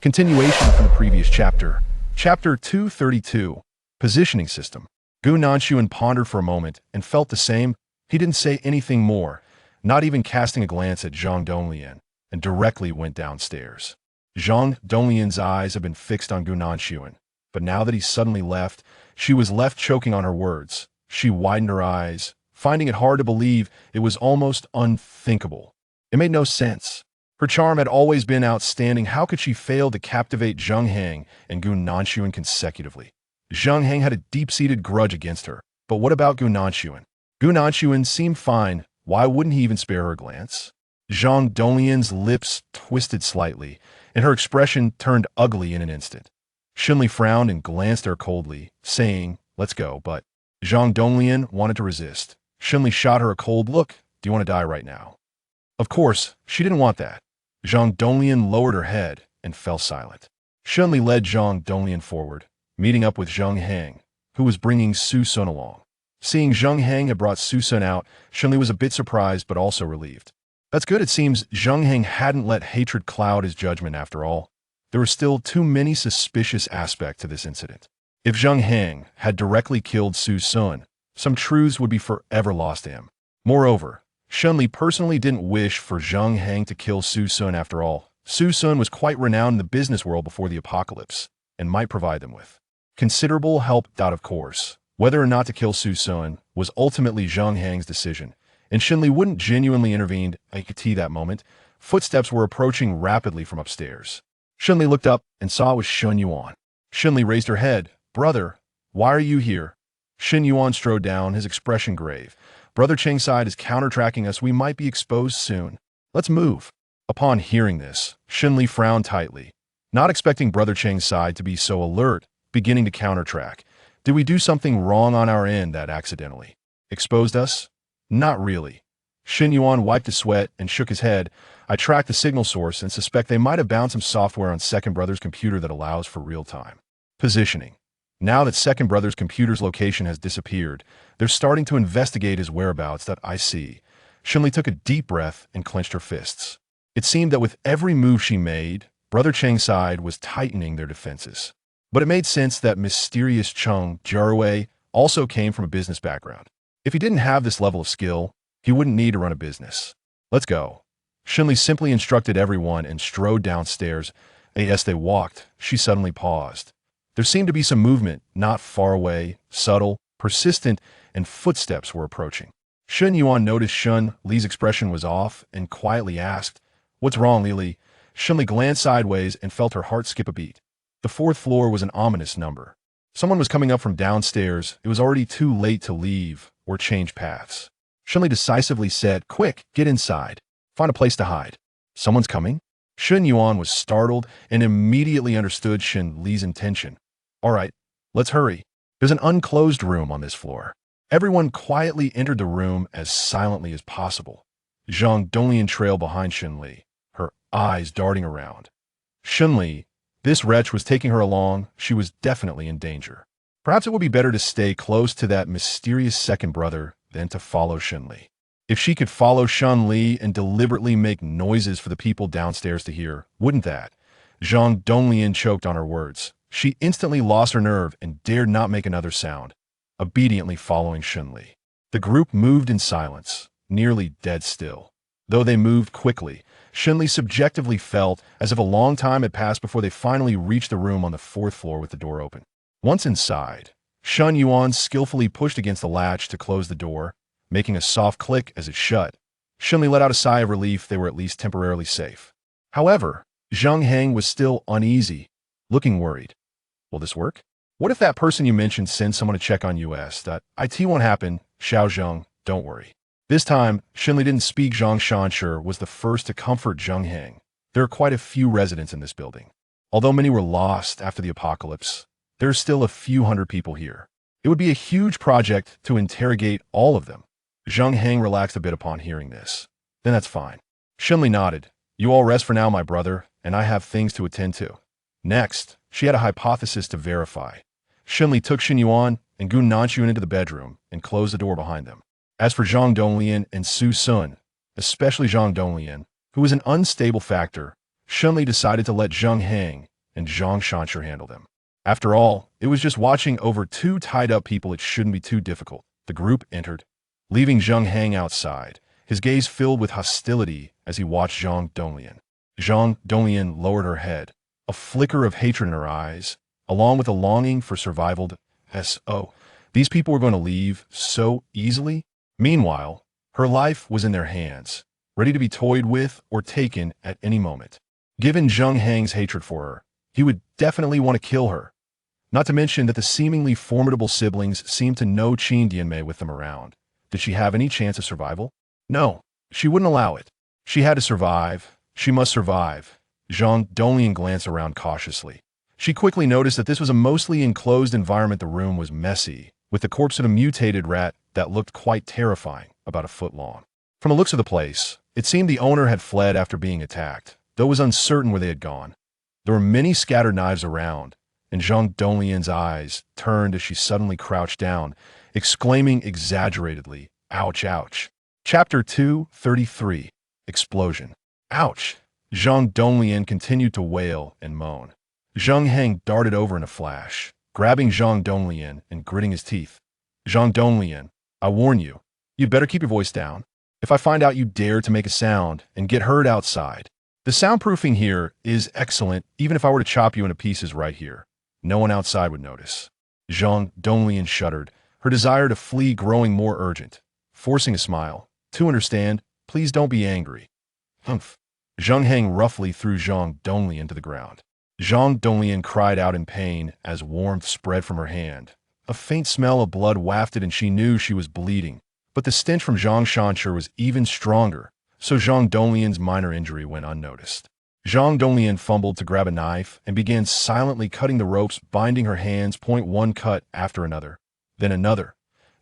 Continuation from the previous chapter. Chapter 232, Positioning System. Gu Nanshuan pondered for a moment and felt the same. He didn't say anything more, not even casting a glance at Zhang Donglian, and directly went downstairs. Zhang Donglian's eyes had been fixed on Gu Nanshuan, but now that he suddenly left, she was left choking on her words. She widened her eyes, finding it hard to believe. It was almost unthinkable. It made no sense. Her charm had always been outstanding. How could she fail to captivate Zheng Heng and Gu Nanshuan consecutively? Zheng Heng had a deep-seated grudge against her. But what about Gu Nanshuan? Gu Nanshuan seemed fine. Why wouldn't he even spare her a glance? Zhang Donglian's lips twisted slightly, and her expression turned ugly in an instant. Shen Li frowned and glanced at her coldly, saying, "Let's go," but Zhang Donglian wanted to resist. Shen Li shot her a cold look. "Do you want to die right now?" Of course, she didn't want that. Zhang Donglian lowered her head and fell silent. Shen Li led Zhang Donglian forward, meeting up with Zheng Heng, who was bringing Su Sun along. Seeing Zheng Heng had brought Su Sun out, Shen Li was a bit surprised but also relieved. That's good. It seems Zheng Heng hadn't let hatred cloud his judgment after all. There were still too many suspicious aspects to this incident. If Zheng Heng had directly killed Su Sun, some truths would be forever lost to him. Moreover, Shen Li personally didn't wish for Zheng Heng to kill Su Sun after all. Su Sun was quite renowned in the business world before the apocalypse, and might provide them with considerable help. Of course, whether or not to kill Su Sun was ultimately Zheng Heng's decision, and Shen Li wouldn't genuinely intervene. I could see that moment. Footsteps were approaching rapidly from upstairs. Shen Li looked up and saw it was Shen Yuan. Shen Li raised her head. "Brother, why are you here?" Shen Yuan strode down, his expression grave. "Brother Cheng's side is counter-tracking us. We might be exposed soon. Let's move." Upon hearing this, Shen Li frowned tightly, not expecting Brother Cheng's side to be so alert, beginning to counter-track. Did we do something wrong on our end that accidentally exposed us? Not really. Shen Yuan wiped his sweat and shook his head. "I tracked the signal source and suspect they might have bound some software on Second Brother's computer that allows for real-time positioning. Now that Second Brother's computer's location has disappeared, they're starting to investigate his whereabouts. That I see." Shen Li took a deep breath and clenched her fists. It seemed that with every move she made, Brother Cheng's side was tightening their defenses. But it made sense that mysterious Cheng Jiarui also came from a business background. If he didn't have this level of skill, he wouldn't need to run a business. "Let's go." Shen Li simply instructed everyone and strode downstairs. As they walked, she suddenly paused. There seemed to be some movement, not far away, subtle, persistent, and footsteps were approaching. Shen Yuan noticed Shen Li's expression was off and quietly asked, "What's wrong, Li?" Shen Li glanced sideways and felt her heart skip a beat. The fourth floor was an ominous number. Someone was coming up from downstairs. It was already too late to leave or change paths. Shen Li decisively said, "Quick, get inside. Find a place to hide." "Someone's coming?" Shen Yuan was startled and immediately understood Shen Li's intention. "All right, let's hurry. There's an unclosed room on this floor." Everyone quietly entered the room as silently as possible. Zhang Donglian trailed behind Shen Li, her eyes darting around. Shen Li, this wretch was taking her along. She was definitely in danger. Perhaps it would be better to stay close to that mysterious second brother than to follow Shen Li. If she could follow Shen Li and deliberately make noises for the people downstairs to hear, wouldn't that? Zhang Donglian choked on her words. She instantly lost her nerve and dared not make another sound, obediently following Shen Li. The group moved in silence, nearly dead still. Though they moved quickly, Shen Li subjectively felt as if a long time had passed before they finally reached the room on the fourth floor with the door open. Once inside, Shen Yuan skillfully pushed against the latch to close the door, making a soft click as it shut. Shen Li let out a sigh of relief. They were at least temporarily safe. However, Zheng Heng was still uneasy, looking worried. "Will this work? What if that person you mentioned sends someone to check on us? It won't happen. Xiao Zheng, don't worry." This time, Shen Li didn't speak. Zhang Shanshi was the first to comfort Zheng Heng. There are quite a few residents in this building. Although many were lost after the apocalypse, there are still a few hundred people here. It would be a huge project to interrogate all of them. Zheng Heng relaxed a bit upon hearing this. "Then that's fine." Shen Li nodded. "You all rest for now, my brother, and I have things to attend to." Next, she had a hypothesis to verify. Shen Li took Shen Yuan and Gu Nanshuan into the bedroom and closed the door behind them. As for Zhang Donglian and Su Sun, especially Zhang Donglian, who was an unstable factor, Shen Li decided to let Zheng Heng and Zhang Shanshi handle them. After all, it was just watching over two tied-up people. It shouldn't be too difficult. The group entered, leaving Zhang Hang outside, his gaze filled with hostility as he watched Zhang Donglian. Zhang Donglian lowered her head, a flicker of hatred in her eyes, along with a longing for survival. So, these people were going to leave so easily? Meanwhile, her life was in their hands, ready to be toyed with or taken at any moment. Given Zhang Hang's hatred for her, he would definitely want to kill her. Not to mention that the seemingly formidable siblings seemed to know Qin Dianmei with them around. Did she have any chance of survival? No, she wouldn't allow it. She had to survive. She must survive. Zhang Donglian glanced around cautiously. She quickly noticed that this was a mostly enclosed environment. The room was messy, with the corpse of a mutated rat that looked quite terrifying, about a foot long. From the looks of the place, it seemed the owner had fled after being attacked, though it was uncertain where they had gone. There were many scattered knives around, and Zhang Donglian's eyes turned as she suddenly crouched down, exclaiming exaggeratedly, "Ouch, ouch." Chapter 233. Explosion. Ouch! Zhang Donglian continued to wail and moan. Zhang Heng darted over in a flash, grabbing Zhang Donglian and gritting his teeth. "Zhang Donglian, I warn you, you'd better keep your voice down. If I find out you dare to make a sound and get heard outside, the soundproofing here is excellent. Even if I were to chop you into pieces right here, no one outside would notice." Zhang Donglian shuddered, her desire to flee growing more urgent, forcing a smile. "To understand, please don't be angry." "Humph." Zhang Heng roughly threw Zhang Donglian to the ground. Zhang Donglian cried out in pain as warmth spread from her hand. A faint smell of blood wafted and she knew she was bleeding. But the stench from Zhang Shanshi was even stronger, so Zhang Donglian's minor injury went unnoticed. Zhang Donglian fumbled to grab a knife and began silently cutting the ropes binding her hands. One cut after another, then another.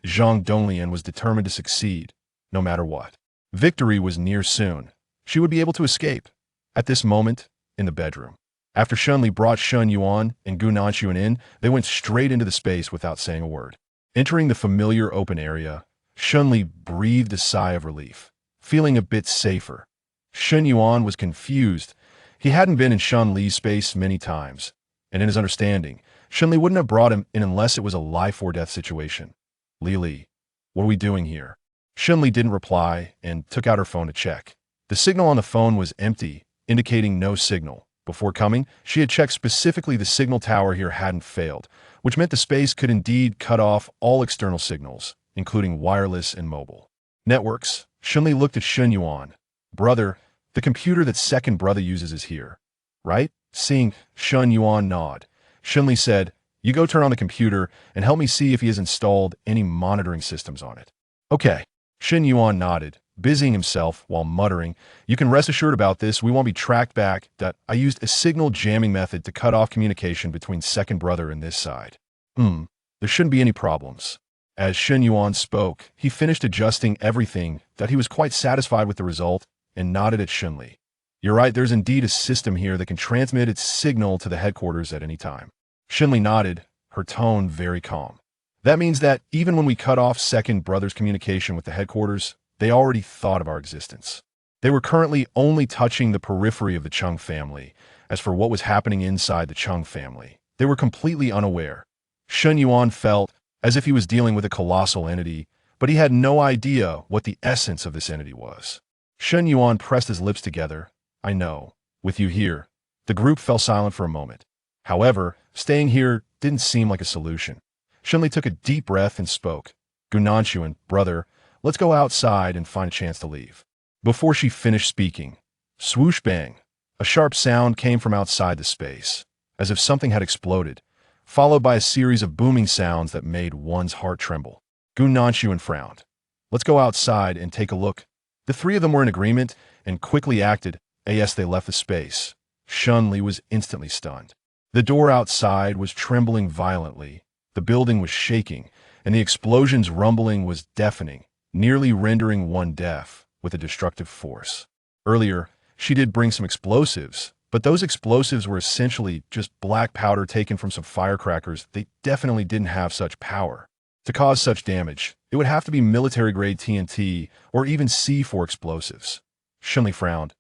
Zhang Donglian was determined to succeed, no matter what. Victory was near soon. She would be able to escape. At this moment, in the bedroom. After Shen Li brought Shen Yuan and Gu Nanxuan in, they went straight into the space without saying a word. Entering the familiar open area, Shen Li breathed a sigh of relief, feeling a bit safer. Shen Yuan was confused. He hadn't been in Shen Li's space many times, and in his understanding, Shen Li wouldn't have brought him in unless it was a life-or-death situation. Li, what are we doing here?" Shen Li didn't reply and took out her phone to check. The signal on the phone was empty, indicating no signal. Before coming, she had checked specifically the signal tower here hadn't failed, which meant the space could indeed cut off all external signals, including wireless and mobile. Networks. Shen Li looked at Shen Yuan. "Brother, the computer that second brother uses is here, right?" Seeing Shen Yuan nod, Shen Li said, "You go turn on the computer and help me see if he has installed any monitoring systems on it." "Okay." Shen Yuan nodded, busying himself while muttering, "You can rest assured about this. We won't be tracked back. I used a signal jamming method to cut off communication between second brother and this side. There shouldn't be any problems." As Shen Yuan spoke, he finished adjusting everything, that he was quite satisfied with the result, and nodded at Shen Li. "You're right, there's indeed a system here that can transmit its signal to the headquarters at any time." Shen Li nodded, her tone very calm. "That means that even when we cut off second brother's communication with the headquarters, they already thought of our existence. They were currently only touching the periphery of the Cheng family. As for what was happening inside the Cheng family, they were completely unaware." Shen Yuan felt as if he was dealing with a colossal entity, but he had no idea what the essence of this entity was. Shen Yuan pressed his lips together. "I know. With you here." The group fell silent for a moment. However, staying here didn't seem like a solution. Shen Li took a deep breath and spoke. "Gu Nanxuan, brother, let's go outside and find a chance to leave." Before she finished speaking, swoosh bang, a sharp sound came from outside the space, as if something had exploded, followed by a series of booming sounds that made one's heart tremble. Gu Nanxuan frowned. "Let's go outside and take a look." The three of them were in agreement and quickly acted. As they left the space, Shen Li was instantly stunned. The door outside was trembling violently, the building was shaking, and the explosion's rumbling was deafening, nearly rendering one deaf with a destructive force. Earlier, she did bring some explosives, but those explosives were essentially just black powder taken from some firecrackers. They definitely didn't have such power. To cause such damage, it would have to be military-grade TNT or even C4 explosives. Shen Li frowned.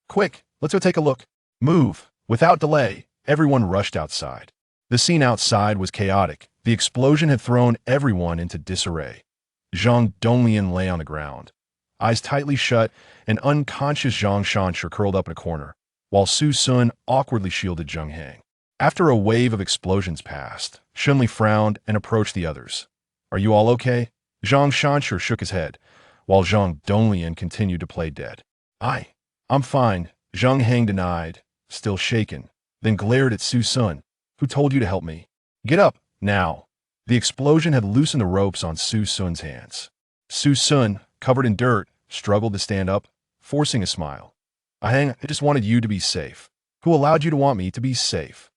"Quick, let's go take a look. Move, without delay." Everyone rushed outside. The scene outside was chaotic. The explosion had thrown everyone into disarray. Zhang Donglian lay on the ground, eyes tightly shut, and unconscious Zhang Shanshi curled up in a corner, while Su Sun awkwardly shielded Zheng Hang. After a wave of explosions passed, Shen Li frowned and approached the others. "Are you all okay?" Zhang Shanshi shook his head, while Zhang Donglian continued to play dead. I'm fine," Zheng Hang denied, still shaken, then glared at Su Sun. "Who told you to help me? Get up, now." The explosion had loosened the ropes on Su Sun's hands. Su Sun, covered in dirt, struggled to stand up, forcing a smile. I just wanted you to be safe." "Who allowed you to want me to be safe?"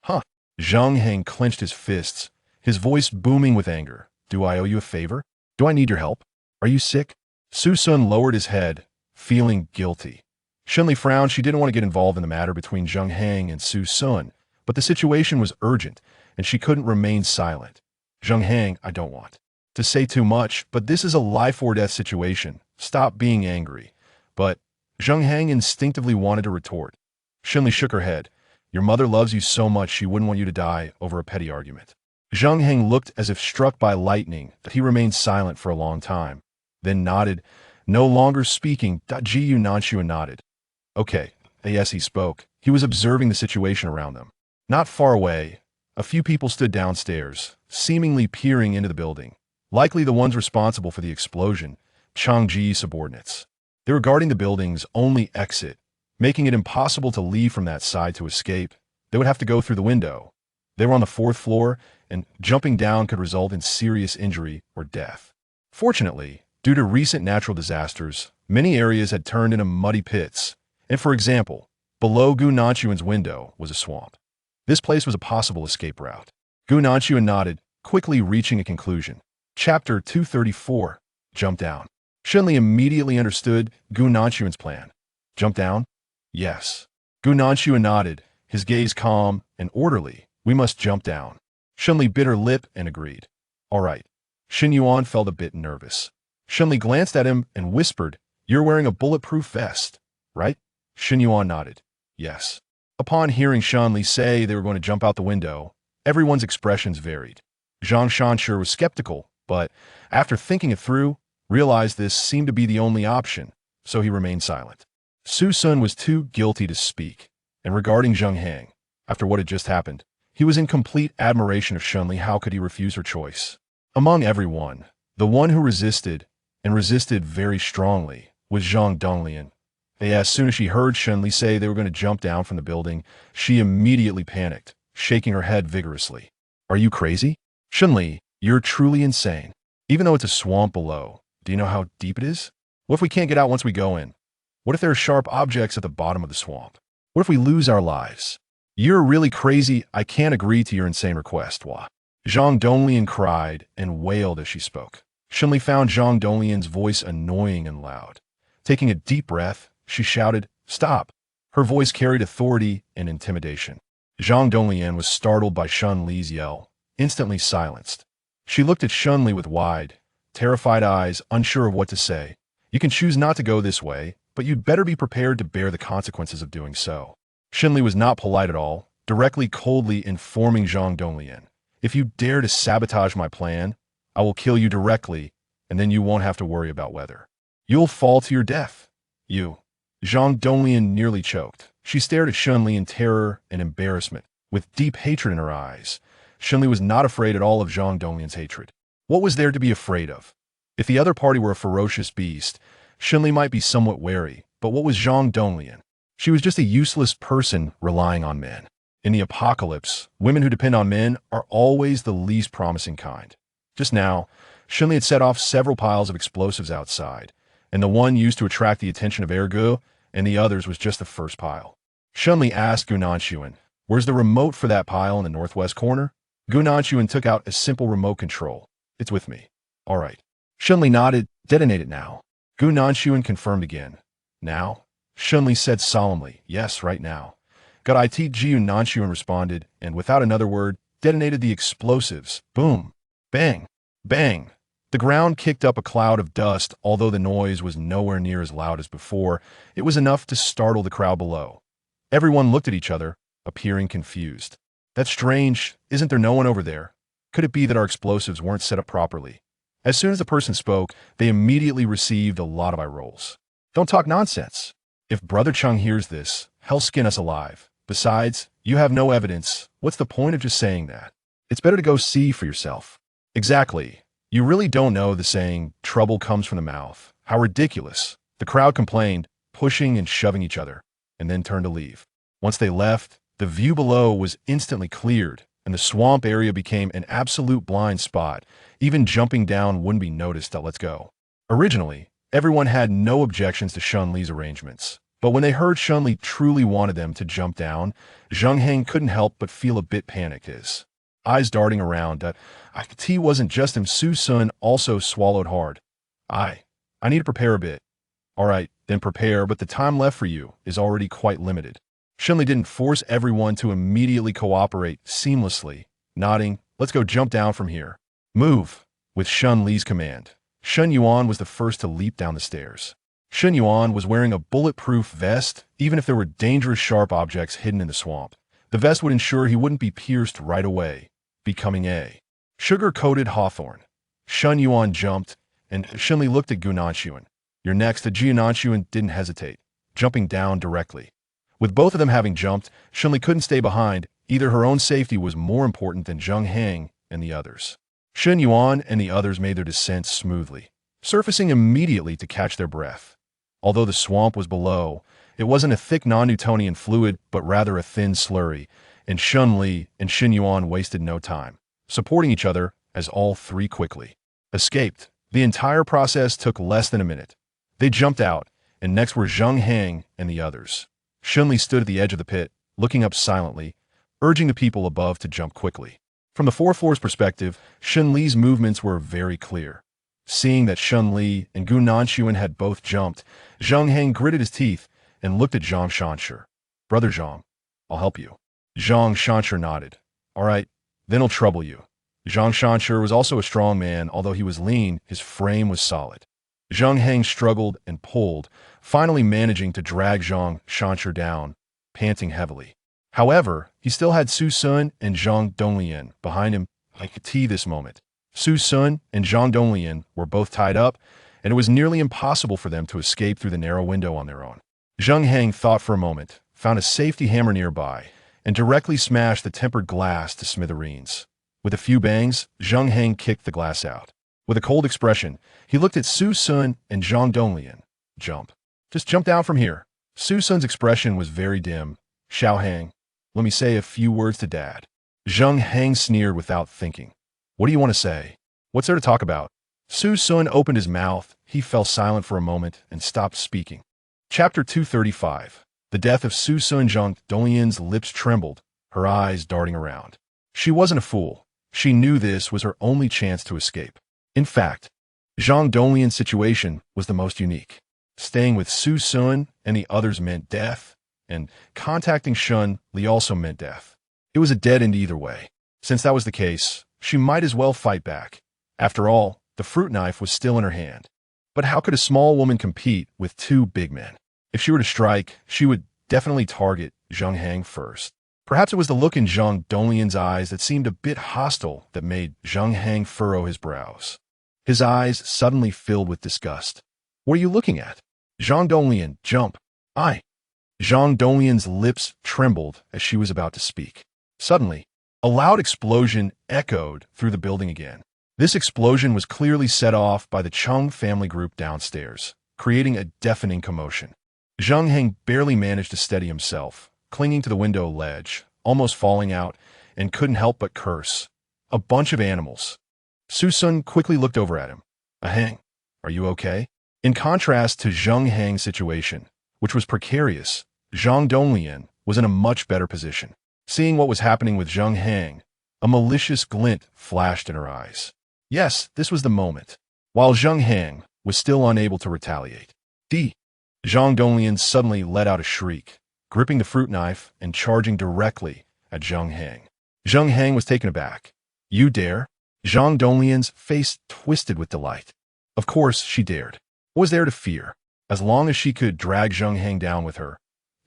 "Huh." Zheng Hang clenched his fists, his voice booming with anger. "Do I owe you a favor? Do I need your help? Are you sick?" Su Sun lowered his head, feeling guilty. Shen Li frowned. She didn't want to get involved in the matter between Zheng Hang and Su Sun, but the situation was urgent, and she couldn't remain silent. "Zheng Hang, I don't want to say too much, but this is a life-or-death situation. Stop being angry." But Zheng Hang instinctively wanted to retort. Shen Li shook her head. "Your mother loves you so much she wouldn't want you to die over a petty argument." Zheng Hang looked as if struck by lightning, but he remained silent for a long time, then nodded, no longer speaking. Jiu Nanshuan nodded. "Okay." Yes, he spoke. He was observing the situation around them. Not far away, a few people stood downstairs, seemingly peering into the building. Likely the ones responsible for the explosion, Cheng Jiarui's subordinates. They were guarding the building's only exit, making it impossible to leave from that side to escape. They would have to go through the window. They were on the 4th floor, and jumping down could result in serious injury or death. Fortunately, due to recent natural disasters, many areas had turned into muddy pits, and for example, below Gu Nanshuan's window was a swamp. This place was a possible escape route. Gu Nanshuan nodded, quickly reaching a conclusion. Chapter 234. Jump down. Shen Li immediately understood Gu Nanshuan's plan. Jump down? Yes. Gu Nanshuan nodded, his gaze calm and orderly. "We must jump down." Shen Li bit her lip and agreed. "All right." Xin Yuan felt a bit nervous. Shen Li glanced at him and whispered, "You're wearing a bulletproof vest, right?" Xin Yuan nodded. "Yes." Upon hearing Shen Li say they were going to jump out the window, everyone's expressions varied. Zhang Shanshi was skeptical, but after thinking it through, realized this seemed to be the only option, so he remained silent. Su Sun was too guilty to speak, and regarding Zheng Hang, after what had just happened, he was in complete admiration of Shen Li. How could he refuse her choice? Among everyone, the one who resisted, and resisted very strongly, was Zhang Donglian. As soon as she heard Shen Li say they were going to jump down from the building, she immediately panicked, shaking her head vigorously. "Are you crazy? Shen Li, you're truly insane. Even though it's a swamp below, do you know how deep it is? What if we can't get out once we go in? What if there are sharp objects at the bottom of the swamp? What if we lose our lives? You're really crazy. I can't agree to your insane request." Zhang Donglian cried and wailed as she spoke. Shen Li found Zhang Donglian's voice annoying and loud. Taking a deep breath, she shouted, "Stop." Her voice carried authority and intimidation. Zhang Donglian was startled by Shen Li's yell, instantly silenced. She looked at Shen Li with wide, terrified eyes, unsure of what to say. "You can choose not to go this way, but you'd better be prepared to bear the consequences of doing so." Shen Li was not polite at all, directly coldly informing Zhang Donglian, "If you dare to sabotage my plan, I will kill you directly, and then you won't have to worry about whether you'll fall to your death." "You." Zhang Donglian nearly choked. She stared at Shen Li in terror and embarrassment, with deep hatred in her eyes. Shen Li was not afraid at all of Zhang Donglian's hatred. What was there to be afraid of? If the other party were a ferocious beast, Shen Li might be somewhat wary, but what was Zhang Donglian? She was just a useless person relying on men. In the apocalypse, women who depend on men are always the least promising kind. Just now, Shen Li had set off several piles of explosives outside, and the one used to attract the attention of Ergu, and the others was just the first pile. Shen Li asked Gu Nanshuan, "Where's the remote for that pile in the northwest corner?" Gu Nanshuan took out a simple remote control. "It's with me." "All right." Shen Li nodded. "Detonate it now." Gu Nanshuan confirmed again. "Now?" Shen Li said solemnly, "Yes, right now." Gu Nanshuan responded, and without another word, detonated the explosives. Boom! Bang! Bang! The ground kicked up a cloud of dust. Although the noise was nowhere near as loud as before, it was enough to startle the crowd below. Everyone looked at each other, appearing confused. That's strange. Isn't there no one over there? Could it be that our explosives weren't set up properly? As soon as the person spoke, they immediately received a lot of eye rolls. Don't talk nonsense. If Brother Cheng hears this, he'll skin us alive. Besides, you have no evidence. What's the point of just saying that? It's better to go see for yourself. Exactly. You really don't know the saying, trouble comes from the mouth. How ridiculous. The crowd complained, pushing and shoving each other, and then turned to leave. Once they left, the view below was instantly cleared, and the swamp area became an absolute blind spot. Even jumping down wouldn't be noticed. Let's go. Originally, everyone had no objections to Shen Li's arrangements. But when they heard Shen Li truly wanted them to jump down, Zhang Heng couldn't help but feel a bit panicked. His eyes darting around. I could see wasn't just him. Su Sun also swallowed hard. I need to prepare a bit. All right, then prepare, but the time left for you is already quite limited. Shen Li didn't force everyone to immediately cooperate seamlessly, nodding, let's go jump down from here. Move, with Shen Li's command. Shen Yuan was the first to leap down the stairs. Shen Yuan was wearing a bulletproof vest, even if there were dangerous sharp objects hidden in the swamp. The vest would ensure he wouldn't be pierced right away, becoming a sugar-coated hawthorn. Shen Yuan jumped, and Shen Li looked at Gu Nanshuan. You're next. Gu Nanshuan didn't hesitate, jumping down directly. With both of them having jumped, Shen Li couldn't stay behind. Either her own safety was more important than Zhang Heng and the others. Shen Yuan and the others made their descent smoothly, surfacing immediately to catch their breath. Although the swamp was below, it wasn't a thick non-Newtonian fluid, but rather a thin slurry, and Shen Li and Shen Yuan wasted no time, supporting each other as all three quickly escaped. The entire process took less than a minute. They jumped out, and next were Zhang Heng and the others. Shen Li stood at the edge of the pit, looking up silently, urging the people above to jump quickly. From the 4th floor's perspective, Shen Li's movements were very clear. Seeing that Shen Li and Gu Nanshuan had both jumped, Zhang Heng gritted his teeth and looked at Zhang Shanshi. Brother Zhang, I'll help you. Zhang Shanshi nodded. All right, then I'll trouble you. Zhang Shanshi was also a strong man. Although he was lean, his frame was solid. Zhang Heng struggled and pulled, finally managing to drag Zhang Shanshi down, panting heavily. However, he still had Su Sun and Zhang Donglian behind him. I could see this moment. Su Sun and Zhang Donglian were both tied up, and it was nearly impossible for them to escape through the narrow window on their own. Zhang Heng thought for a moment, found a safety hammer nearby, and directly smashed the tempered glass to smithereens. With a few bangs, Zhang Heng kicked the glass out. With a cold expression, he looked at Su Sun and Zhang Donglian. Jump. Just jump down from here. Su Sun's expression was very dim. Xiao Heng, let me say a few words to Dad. Zhang Heng sneered without thinking. What do you want to say? What's there to talk about? Su Sun opened his mouth. He fell silent for a moment and stopped speaking. Chapter 235. The death of Su Sun. Zhang Donglian's lips trembled, her eyes darting around. She wasn't a fool. She knew this was her only chance to escape. In fact, Zhang Donglian's situation was the most unique. Staying with Su Sun and the others meant death, and contacting Shen Li also meant death. It was a dead end either way. Since that was the case, she might as well fight back. After all, the fruit knife was still in her hand. But how could a small woman compete with two big men? If she were to strike, she would definitely target Zhang Heng first. Perhaps it was the look in Zhang Donglian's eyes that seemed a bit hostile that made Zhang Heng furrow his brows. His eyes suddenly filled with disgust. What are you looking at? Zhang Donglian, jump. I. Zhang Donglian's lips trembled as she was about to speak. Suddenly, a loud explosion echoed through the building again. This explosion was clearly set off by the Cheng family group downstairs, creating a deafening commotion. Zhang Heng barely managed to steady himself, clinging to the window ledge, almost falling out, and couldn't help but curse. A bunch of animals. Su Sun quickly looked over at him. Heng, are you okay? In contrast to Zhang Heng's situation, which was precarious, Zhang Donglian was in a much better position. Seeing what was happening with Zhang Heng, a malicious glint flashed in her eyes. Yes, this was the moment. While Zhang Heng was still unable to retaliate, Zhang Donglian suddenly let out a shriek, gripping the fruit knife and charging directly at Zhang Heng. Zhang Heng was taken aback. You dare? Zhang Donglian's face twisted with delight. Of course she dared. What was there to fear? As long as she could drag Zhang Heng down with her,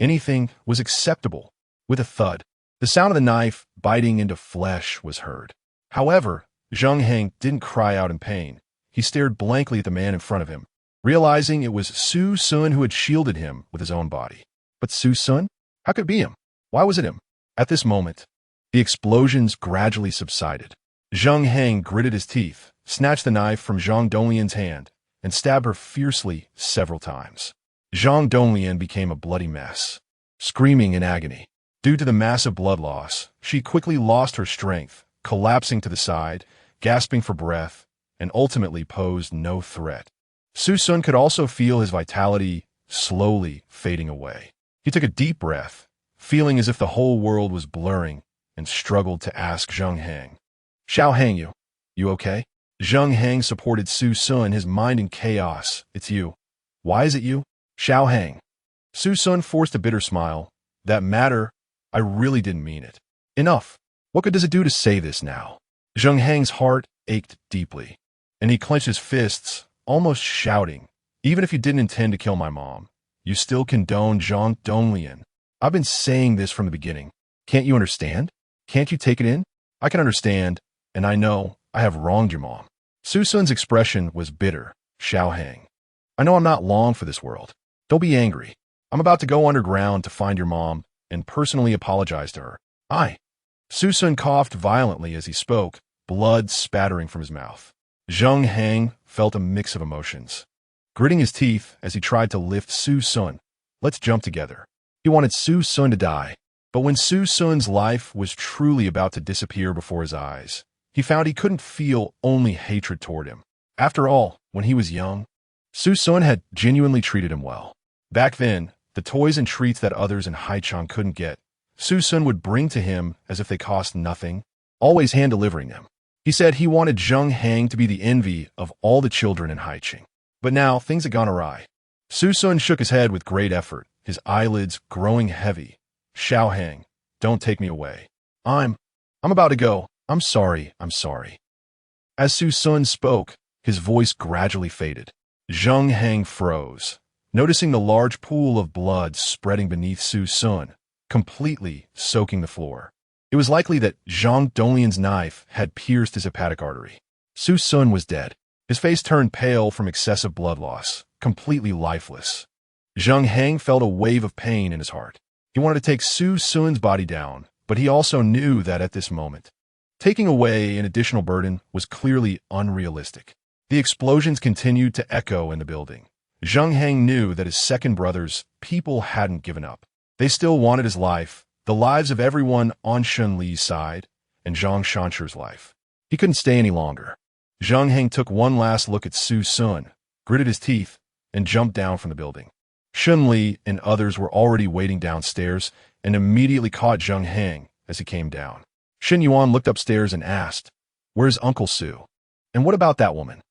anything was acceptable. With a thud, The sound of the knife biting into flesh was heard. However, Zheng Heng didn't cry out in pain. He stared blankly at the man in front of him, realizing it was Su Sun who had shielded him with his own body. But Su Sun? How could it be him? Why was it him? At this moment, the explosions gradually subsided. Zheng Heng gritted his teeth, snatched the knife from Zhang Donglian's hand, and stabbed her fiercely several times. Zhang Donglian became a bloody mess, screaming in agony. Due to the massive blood loss, she quickly lost her strength, collapsing to the side, gasping for breath, and ultimately posed no threat. Su Sun could also feel his vitality slowly fading away. He took a deep breath, feeling as if the whole world was blurring, and struggled to ask Zheng Heng, "Xiao Heng, you okay?" Zheng Heng supported Su Sun, his mind in chaos. "It's you." "Why is it you?" "Xiao Heng." Su Sun forced a bitter smile. "That matter, I really didn't mean it." "Enough. What good does it do to say this now?" Zheng Heng's heart ached deeply, and he clenched his fists, almost shouting, "Even if you didn't intend to kill my mom, you still condone Zhang Donglian. I've been saying this from the beginning. Can't you understand? Can't you take it in? I can understand, and I know I have wronged your mom." Su Sun's expression was bitter. "Xiao Heng, I know I'm not long for this world. Don't be angry. I'm about to go underground to find your mom and personally apologize to her. Su Sun coughed violently as he spoke, blood spattering from his mouth. Zheng Heng felt a mix of emotions, gritting his teeth as he tried to lift Su Sun. Let's jump together. He wanted Su Sun to die, but when Su Sun's life was truly about to disappear before his eyes, he found he couldn't feel only hatred toward him. After all, when he was young, Su Sun had genuinely treated him well. Back then, the toys and treats that others in Haichang couldn't get, Su Sun would bring to him as if they cost nothing, always hand-delivering them. He said he wanted Zheng Heng to be the envy of all the children in Haichang. But now, things had gone awry. Su Sun shook his head with great effort, his eyelids growing heavy. "Xiao Heng, don't take me away. I'm about to go. I'm sorry. As Su Sun spoke, his voice gradually faded. Zheng Heng froze, noticing the large pool of blood spreading beneath Su Sun, completely soaking the floor. It was likely that Zhang Donglian's knife had pierced his hepatic artery. Su Sun was dead. His face turned pale from excessive blood loss, completely lifeless. Zheng Heng felt a wave of pain in his heart. He wanted to take Su Sun's body down, but he also knew that at this moment, taking away an additional burden was clearly unrealistic. The explosions continued to echo in the building. Zheng Heng knew that his second brother's people hadn't given up. They still wanted his life, the lives of everyone on Shen Li's side, and Zhang Shanshu's life. He couldn't stay any longer. Zheng Heng took one last look at Su Sun, gritted his teeth, and jumped down from the building. Shen Li and others were already waiting downstairs and immediately caught Zheng Heng as he came down. Shen Yuan looked upstairs and asked, "Where's Uncle Su? And what about that woman?"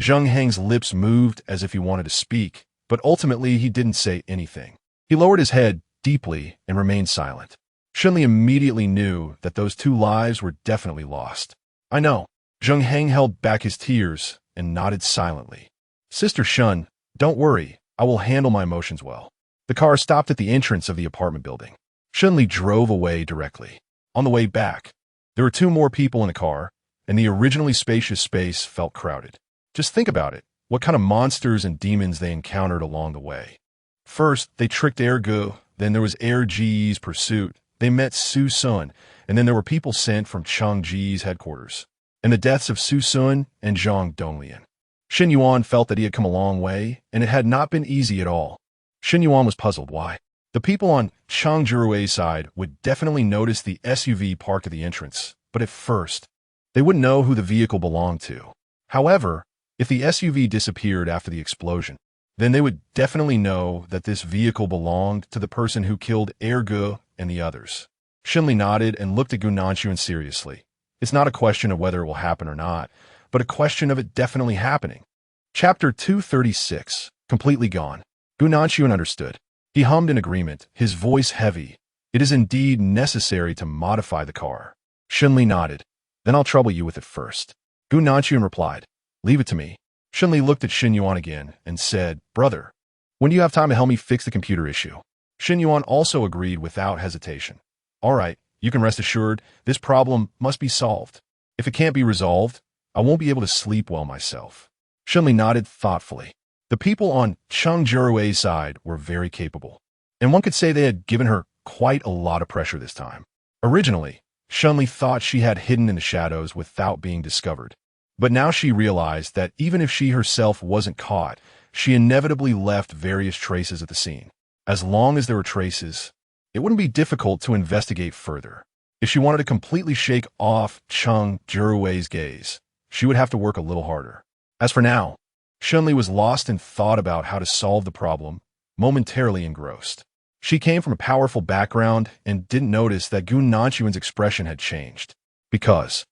Zheng Heng's lips moved as if he wanted to speak, but ultimately he didn't say anything. He lowered his head deeply and remained silent. Shen Li immediately knew that those two lives were definitely lost. "I know." Zheng Heng held back his tears and nodded silently. "Sister Shen, don't worry. I will handle my emotions well." The car stopped at the entrance of the apartment building. Shen Li drove away directly. On the way back, there were two more people in the car, and the originally spacious space felt crowded. Just think about it, what kind of monsters and demons they encountered along the way. First, they tricked Ergu, then there was Erji's pursuit, they met Su Sun, and then there were people sent from Cheng Ji's headquarters, and the deaths of Su Sun and Zhang Donglian. Shen Yuan felt that he had come a long way, and it had not been easy at all. Shen Yuan was puzzled why. The people on Cheng Jiarui's side would definitely notice the SUV parked at the entrance, but at first, they wouldn't know who the vehicle belonged to. However, if the SUV disappeared after the explosion, then they would definitely know that this vehicle belonged to the person who killed Ergu and the others. Shen Li nodded and looked at Gu Nanshuan seriously. It's not a question of whether it will happen or not, but a question of it definitely happening. Chapter 236, completely gone. Gu Nanshuan understood. He hummed in agreement, his voice heavy. "It is indeed necessary to modify the car." Shen Li nodded. "Then I'll trouble you with it first." Gu Nanshuan replied, "Leave it to me." Shen Li looked at Shen Yuan again and said, "Brother, when do you have time to help me fix the computer issue?" Shen Yuan also agreed without hesitation. All right, you can rest assured this problem must be solved. If it can't be resolved, I won't be able to sleep well myself. Shen Li nodded thoughtfully. The people on Cheng Jiarui's side were very capable, and one could say they had given her quite a lot of pressure this time. Originally, Shen Li thought she had hidden in the shadows without being discovered. But now she realized that even if she herself wasn't caught, she inevitably left various traces at the scene. As long as there were traces, it wouldn't be difficult to investigate further. If she wanted to completely shake off Cheng Jiarui's gaze, she would have to work a little harder. As for now, Shen Li was lost in thought about how to solve the problem, momentarily engrossed. She came from a powerful background and didn't notice that Gun Nanshuan's expression had changed. Because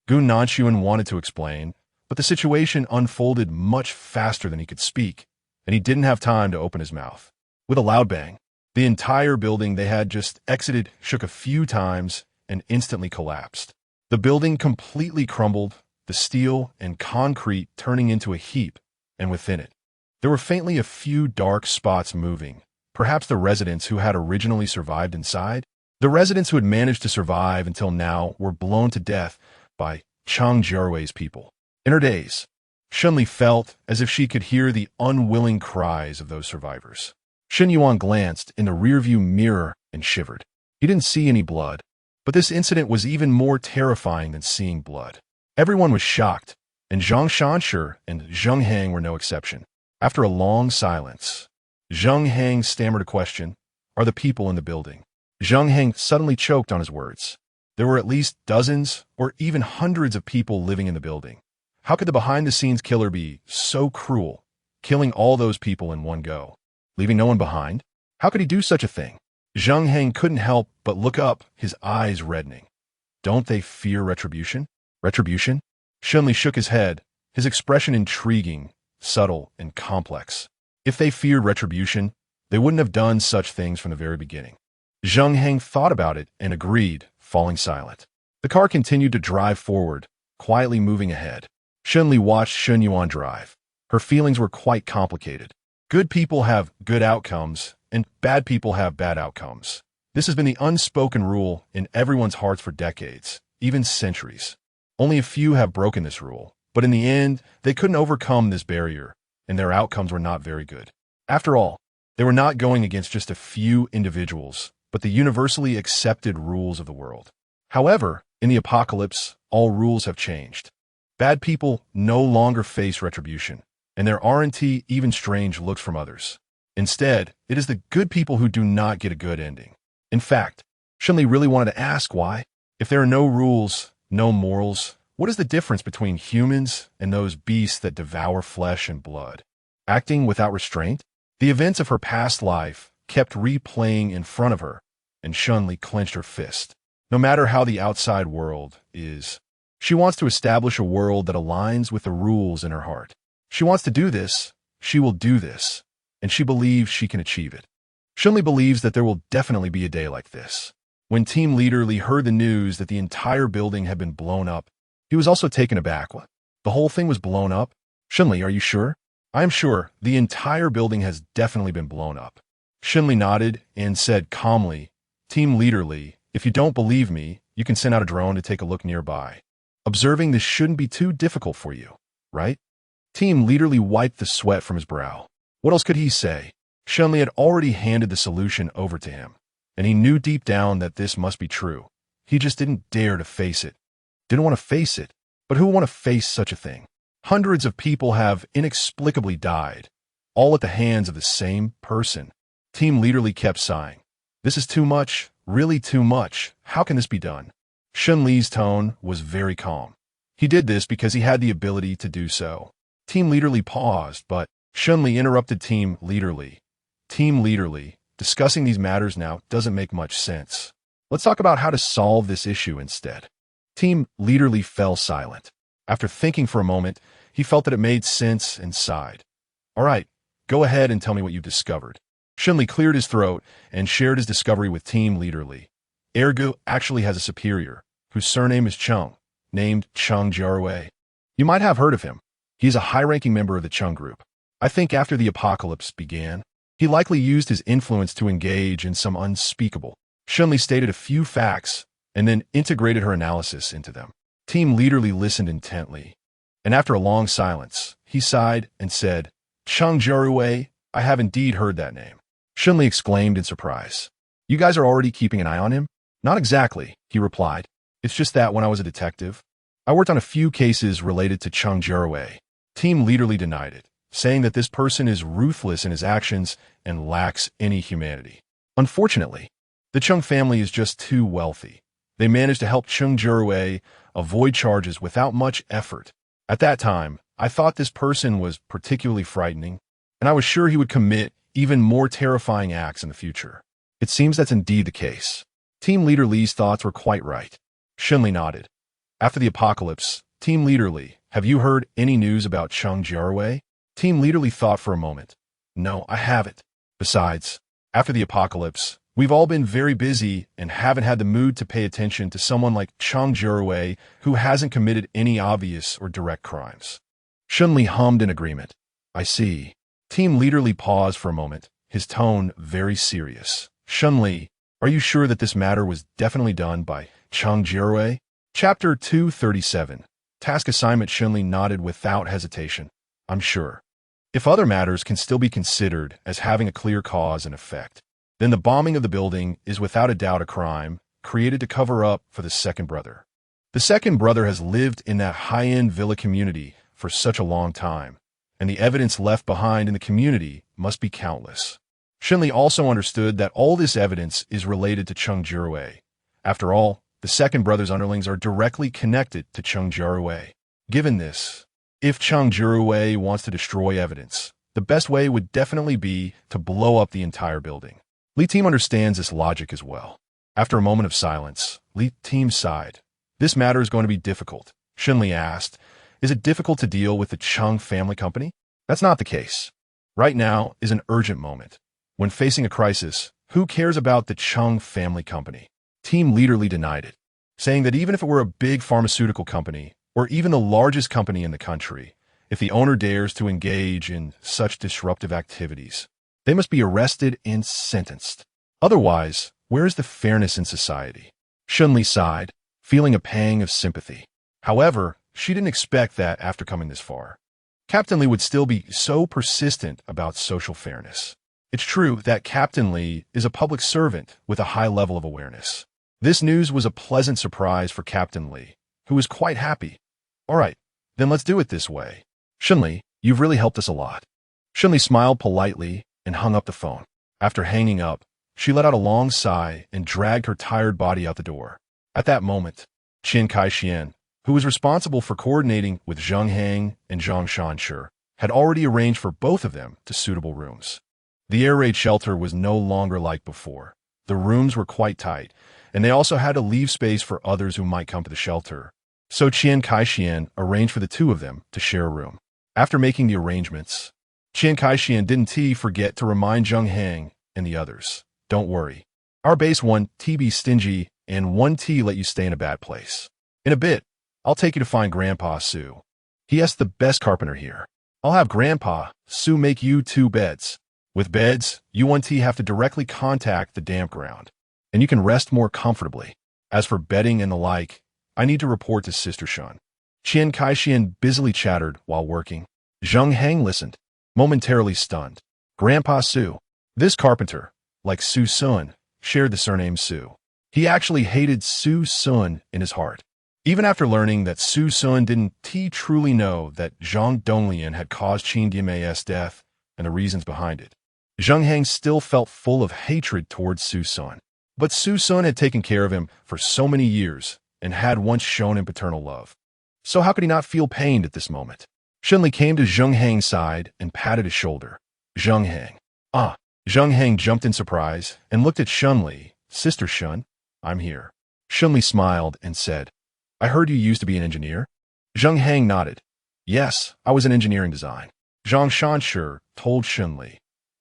Gun Nanshuan wanted to explain, but the situation unfolded much faster than he could speak, and he didn't have time to open his mouth. With a loud bang, the entire building they had just exited shook a few times and instantly collapsed. The building completely crumbled, the steel and concrete turning into a heap, and within it, there were faintly a few dark spots moving, perhaps the residents who had originally survived inside. The residents who had managed to survive until now were blown to death by Cheng Jiarui's people. In her daze, Shen Li felt as if she could hear the unwilling cries of those survivors. Shen Yuan glanced in the rearview mirror and shivered. He didn't see any blood, but this incident was even more terrifying than seeing blood. Everyone was shocked, and Zhang Shanshi and Zheng Hang were no exception. After a long silence, Zheng Hang stammered a question, "Are the people in the building?" Zheng Hang suddenly choked on his words. There were at least dozens or even hundreds of people living in the building. How could the behind-the-scenes killer be so cruel, killing all those people in one go, leaving no one behind? How could he do such a thing? Zheng Hang couldn't help but look up, his eyes reddening. Don't they fear retribution? Retribution? Shen Li shook his head, his expression intriguing, subtle, and complex. If they feared retribution, they wouldn't have done such things from the very beginning. Zheng Hang thought about it and agreed, falling silent. The car continued to drive forward, quietly moving ahead. Shen Li watched Shen Yuan drive. Her feelings were quite complicated. Good people have good outcomes, and bad people have bad outcomes. This has been the unspoken rule in everyone's hearts for decades, even centuries. Only a few have broken this rule, but in the end, they couldn't overcome this barrier, and their outcomes were not very good. After all, they were not going against just a few individuals, but the universally accepted rules of the world. However, in the apocalypse, all rules have changed. Bad people no longer face retribution, and there aren't even strange looks from others. Instead, it is the good people who do not get a good ending. In fact, Shen Li really wanted to ask why. If there are no rules, no morals, what is the difference between humans and those beasts that devour flesh and blood? Acting without restraint? The events of her past life kept replaying in front of her, and Shen Li clenched her fist. No matter how the outside world is, she wants to establish a world that aligns with the rules in her heart. She wants to do this, she will do this, and she believes she can achieve it. Shen Li believes that there will definitely be a day like this. When Team Leader Li heard the news that the entire building had been blown up, he was also taken aback. What? The whole thing was blown up? Shen Li, are you sure? I am sure. The entire building has definitely been blown up. Shen Li nodded and said calmly, Team Leader Li, if you don't believe me, you can send out a drone to take a look nearby. Observing this shouldn't be too difficult for you, right? Team Leader Li wiped the sweat from his brow. What else could he say? Shen Li had already handed the solution over to him, and he knew deep down that this must be true. He just didn't dare to face it. Didn't want to face it, but who would want to face such a thing? Hundreds of people have inexplicably died, all at the hands of the same person. Team Leader Li kept sighing. This is too much, really too much. How can this be done? Shen Li's tone was very calm. He did this because he had the ability to do so. Team Leader Li paused, but Shen Li interrupted Team Leader Li. Team Leader Li, discussing these matters now doesn't make much sense. Let's talk about how to solve this issue instead. Team Leader Li fell silent. After thinking for a moment, he felt that it made sense and sighed. All right, go ahead and tell me what you've discovered. Shen Li cleared his throat and shared his discovery with Team Leader Li. Ergu actually has a superior, whose surname is Cheng, named Cheng Jiarui. You might have heard of him. He's a high-ranking member of the Cheng group. I think after the apocalypse began, he likely used his influence to engage in some unspeakable Shen Li stated a few facts and then integrated her analysis into them. Team Leader Li listened intently, and after a long silence, he sighed and said, Cheng Jiarui, I have indeed heard that name. Shen Li exclaimed in surprise. You guys are already keeping an eye on him? Not exactly, he replied. It's just that when I was a detective, I worked on a few cases related to Cheng Jiarui. Team Leader Li denied it, saying that this person is ruthless in his actions and lacks any humanity. Unfortunately, the Cheng family is just too wealthy. They managed to help Cheng Jiarui avoid charges without much effort. At that time, I thought this person was particularly frightening, and I was sure he would commit even more terrifying acts in the future. It seems that's indeed the case. Team Leader Li's thoughts were quite right. Shen Li nodded. After the apocalypse, Team Leader Li, have you heard any news about Cheng Jiarui? Team Leader Li thought for a moment. No, I haven't. Besides, after the apocalypse, we've all been very busy and haven't had the mood to pay attention to someone like Cheng Jiarui who hasn't committed any obvious or direct crimes. Shen Li hummed in agreement. I see. Team Leader Li paused for a moment, his tone very serious. Shen Li, are you sure that this matter was definitely done by Cheng Jiarui? Chapter 237. Task assignment. Shen Li nodded without hesitation. I'm sure. If other matters can still be considered as having a clear cause and effect, then the bombing of the building is without a doubt a crime created to cover up for the second brother. The second brother has lived in that high-end villa community for such a long time, and the evidence left behind in the community must be countless. Shen Li also understood that all this evidence is related to Cheng Jiarui. After all, the second brother's underlings are directly connected to Cheng Jiarui. Given this, if Cheng Jiarui wants to destroy evidence, the best way would definitely be to blow up the entire building. Li Team understands this logic as well. After a moment of silence, Li Team sighed. This matter is going to be difficult. Shen Li asked, is it difficult to deal with the Cheng family company? That's not the case. Right now is an urgent moment. When facing a crisis, who cares about the Cheng family company? Team Leader Li denied it, saying that even if it were a big pharmaceutical company, or even the largest company in the country, if the owner dares to engage in such disruptive activities, they must be arrested and sentenced. Otherwise, where is the fairness in society? Shen Li sighed, feeling a pang of sympathy. However, she didn't expect that after coming this far, Captain Li would still be so persistent about social fairness. It's true that Captain Li is a public servant with a high level of awareness. This news was a pleasant surprise for Captain Li, who was quite happy. All right, then let's do it this way. Shen Li, you've really helped us a lot. Shen Li smiled politely and hung up the phone. After hanging up, she let out a long sigh and dragged her tired body out the door. At that moment, Qian Kai-Xian, who was responsible for coordinating with Zheng Heng and Zhang Shanshi, had already arranged for both of them to suitable rooms. The air raid shelter was no longer like before. The rooms were quite tight, and they also had to leave space for others who might come to the shelter. So Qian Kai-Xian arranged for the two of them to share a room. After making the arrangements, Qian Kai-Xian didn't forget to remind Zheng Heng and the others, don't worry. Our base 1T be stingy and 1T let you stay in a bad place. In a bit, I'll take you to find Grandpa Su. He has the best carpenter here. I'll have Grandpa Su make you 2 beds. With beds, you 1T have to directly contact the damp ground, and you can rest more comfortably. As for bedding and the like, I need to report to Sister Shun. Qian Kai-Xian busily chattered while working. Zheng Heng listened, momentarily stunned. Grandpa Su. This carpenter, like Su Sun, shared the surname Su. He actually hated Su Sun in his heart. Even after learning that Su Sun didn't truly know that Zhang Donglian had caused Qin Dianmei's death and the reasons behind it, Zheng Heng still felt full of hatred towards Su Sun. But Su Sun had taken care of him for so many years and had once shown him paternal love. So how could he not feel pained at this moment? Shen Li came to Zheng Heng's side and patted his shoulder. Zheng Heng. Ah. Zheng Heng jumped in surprise and looked at Shen Li. Sister Shun, I'm here. Shen Li smiled and said, I heard you used to be an engineer. Zheng Heng nodded. Yes, I was in engineering design. Zhang Shanshi told Shen Li.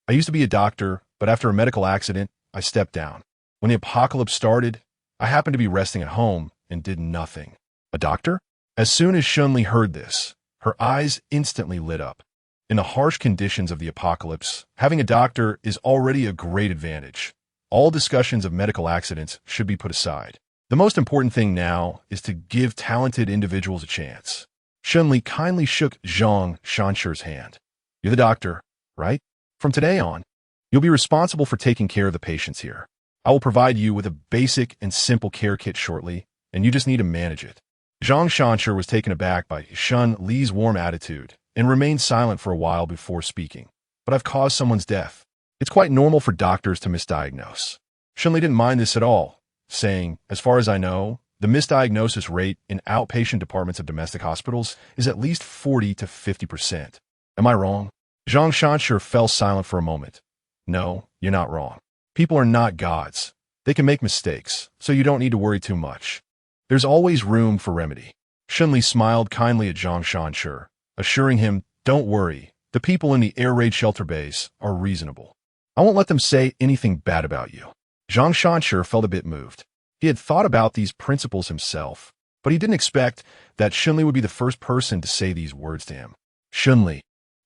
I used to be a doctor, but after a medical accident, I stepped down. When the apocalypse started, I happened to be resting at home and did nothing. A doctor? As soon as Shen Li heard this, her eyes instantly lit up. In the harsh conditions of the apocalypse, having a doctor is already a great advantage. all discussions of medical accidents should be put aside. The most important thing now is to give talented individuals a chance. Shen Li kindly shook Zhang Shanshi's hand. You're the doctor, right? From today on, you'll be responsible for taking care of the patients here. I will provide you with a basic and simple care kit shortly, and you just need to manage it. Zhang Shanshi was taken aback by Shen Li's warm attitude and remained silent for a while before speaking. But I've caused someone's death. It's quite normal for doctors to misdiagnose. Shen Li didn't mind this at all, saying, as far as I know, the misdiagnosis rate in outpatient departments of domestic hospitals is at least 40 to 50%. Am I wrong? Zhang Shanshi fell silent for a moment. No, you're not wrong. People are not gods. They can make mistakes, so you don't need to worry too much. There's always room for remedy. Shen Li smiled kindly at Zhang Shanshi, assuring him, don't worry, the people in the air raid shelter base are reasonable. I won't let them say anything bad about you. Zhang Shanshi felt a bit moved. He had thought about these principles himself, but he didn't expect that Shen Li would be the first person to say these words to him. Shen Li,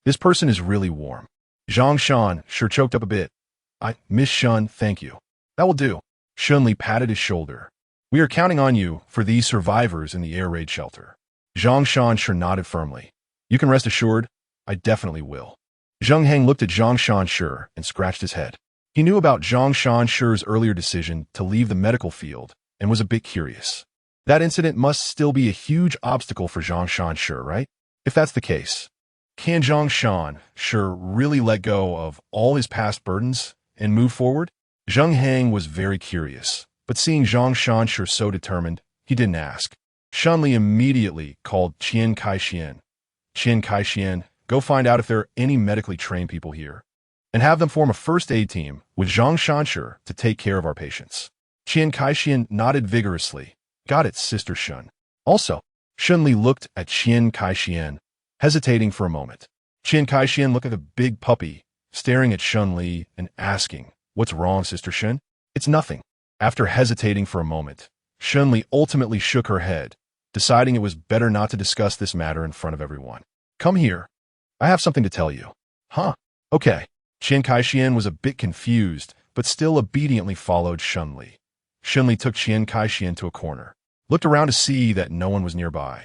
this person is really warm. Zhang Shan sure choked up a bit. Miss Shen, thank you. That will do. Shen Li patted his shoulder. We are counting on you for these survivors in the air raid shelter. Zhang Shan sure nodded firmly. You can rest assured, I definitely will. Zheng Heng looked at Zhang Shanshi and scratched his head. He knew about Zhang Shanshi's earlier decision to leave the medical field and was a bit curious. That incident must still be a huge obstacle for Zhang Shanshi, right? If that's the case, can Zhang Shanshi really let go of all his past burdens and move forward? Zheng Heng was very curious, but seeing Zhang Shanshi so determined, he didn't ask. Shen Li immediately called Qian Kaixian. Qian Kaixian, go find out if there are any medically trained people here, and have them form a first aid team with Zhang Shanshi to take care of our patients. Qian Kaixian nodded vigorously. Got it, Sister Shen. Also, Shen Li looked at Qian Kaixian, hesitating for a moment. Qian Kaixian looked at the big puppy, staring at Shen Li and asking, what's wrong, Sister Shen? It's nothing. After hesitating for a moment, Shen Li ultimately shook her head, deciding it was better not to discuss this matter in front of everyone. Come here. I have something to tell you. Huh? Okay. Qian Kaixian was a bit confused, but still obediently followed Shen Li. Shen Li took Qian Kaixian to a corner, looked around to see that no one was nearby,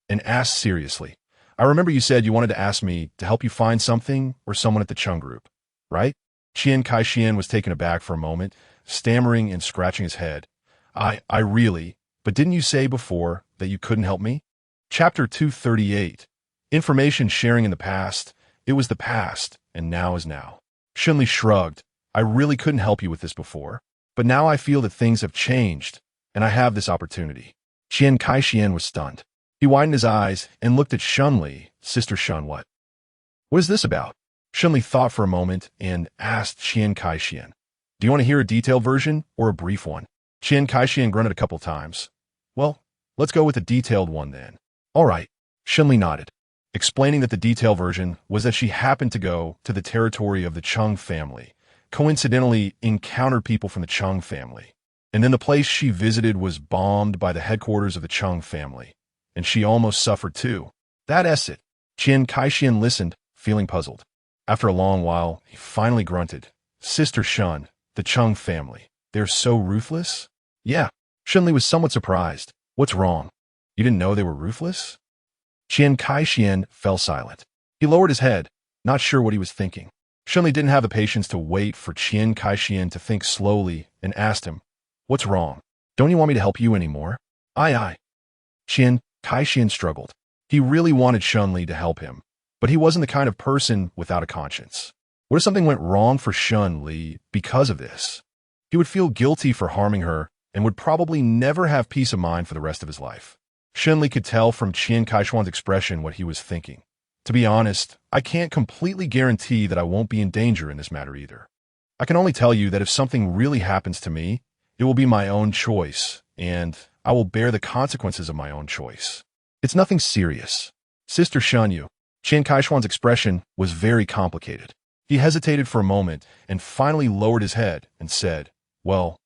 and asked seriously, I remember you said you wanted to ask me to help you find something or someone at the Cheng group, right? Qian Kaixian was taken aback for a moment, stammering and scratching his head. I really, but didn't you say before that you couldn't help me? Chapter 238. Information sharing in the past. It was the past, and now is now. Shen Li shrugged. I really couldn't help you with this before, but now I feel that things have changed, and I have this opportunity. Qian Kaixian was stunned. He widened his eyes and looked at Shen Li. Sister Shen, what is this about? Shen Li thought for a moment and asked Qian Kaixian, do you want to hear a detailed version or a brief one? Qian Kaixian grunted a couple times. Well, let's go with the detailed one then. All right. Shen Li nodded, explaining that the detailed version was that she happened to go to the territory of the Cheng family, coincidentally encountered people from the Cheng family, and then the place she visited was bombed by the headquarters of the Cheng family, and she almost suffered too. That's it. Qian Kaixian listened, feeling puzzled. After a long while, he finally grunted. Sister Shen, the Cheng family, they're so ruthless? Yeah. Shen Li was somewhat surprised. What's wrong? You didn't know they were ruthless? Qian Kaixian fell silent. He lowered his head, not sure what he was thinking. Shen Li didn't have the patience to wait for Qian Kaixian to think slowly and asked him, what's wrong? Don't you want me to help you anymore? Aye. Qian Kaixian struggled. He really wanted Shen Li to help him, but he wasn't the kind of person without a conscience. What if something went wrong for Shen Li because of this? He would feel guilty for harming her and would probably never have peace of mind for the rest of his life. Shen Li could tell from Qian Kaixian's expression what he was thinking. To be honest, I can't completely guarantee that I won't be in danger in this matter either. I can only tell you that if something really happens to me, it will be my own choice, and I will bear the consequences of my own choice. It's nothing serious. Sister Shen Yu. Qian Kaixian's expression was very complicated. He hesitated for a moment and finally lowered his head and said, well,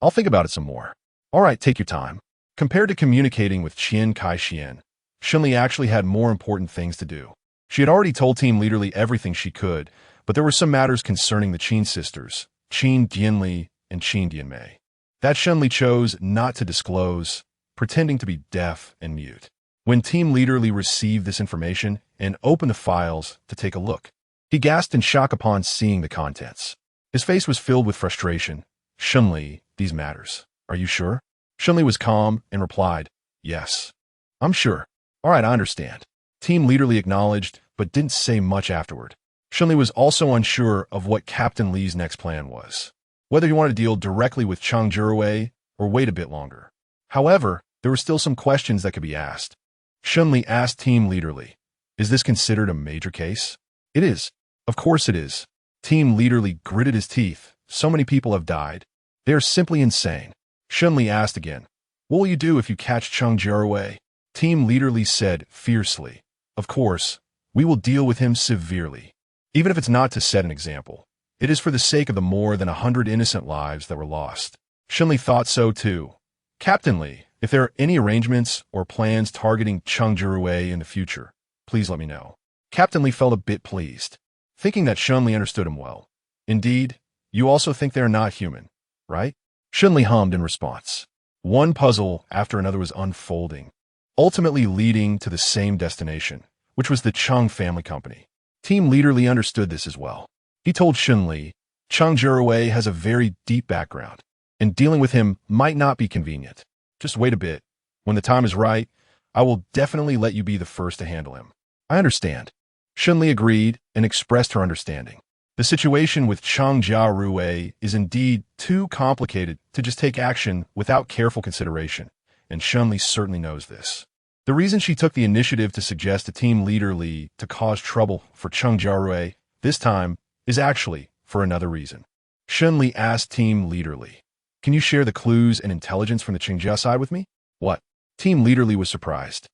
I'll think about it some more. All right, take your time. Compared to communicating with Qian Kaixian, Shen Li actually had more important things to do. She had already told Team Leader Li everything she could, but there were some matters concerning the Qin sisters, Qin Dianli and Cheng Jiarui. That Shen Li chose not to disclose, pretending to be deaf and mute. When Team Leader Li received this information and opened the files to take a look, he gasped in shock upon seeing the contents. His face was filled with frustration. "Shen Li, these matters. Are you sure?" Shen Li was calm and replied, "Yes. I'm sure." "All right, I understand." Team Leader Li acknowledged, but didn't say much afterward. Shen Li was also unsure of what Captain Li's next plan was, whether he wanted to deal directly with Cheng Jiarui or wait a bit longer. However, there were still some questions that could be asked. Shen Li asked Team Leader Li, "Is this considered a major case?" "It is. Of course it is." Team Leader Li gritted his teeth. "So many people have died. They are simply insane." Shen Li asked again, "What will you do if you catch Cheng Jiarui?" Team Leader Li said fiercely, "Of course, we will deal with him severely. Even if it's not to set an example, it is for the sake of the more than 100 innocent lives that were lost." Shen Li thought so too. "Captain Li, if there are any arrangements or plans targeting Cheng Jiarui in the future, please let me know." Captain Li felt a bit pleased, thinking that Shen Li understood him well. "Indeed, you also think they are not human, right?" Shen Li hummed in response. One puzzle after another was unfolding, ultimately leading to the same destination, which was the Cheng family company. Team Leader Li understood this as well. He told Shen Li, "Cheng Jiarui has a very deep background, and dealing with him might not be convenient. Just wait a bit. When the time is right, I will definitely let you be the first to handle him." "I understand." Shen Li agreed and expressed her understanding. The situation with Cheng Jiarui is indeed too complicated to just take action without careful consideration, and Shen Li certainly knows this. The reason she took the initiative to suggest to Team Leader Li to cause trouble for Cheng Jiarui this time is actually for another reason. Shen Li asked Team Leader Li, "Can you share the clues and intelligence from the Qingjia side with me?" "What?" Team Leader Li was surprised,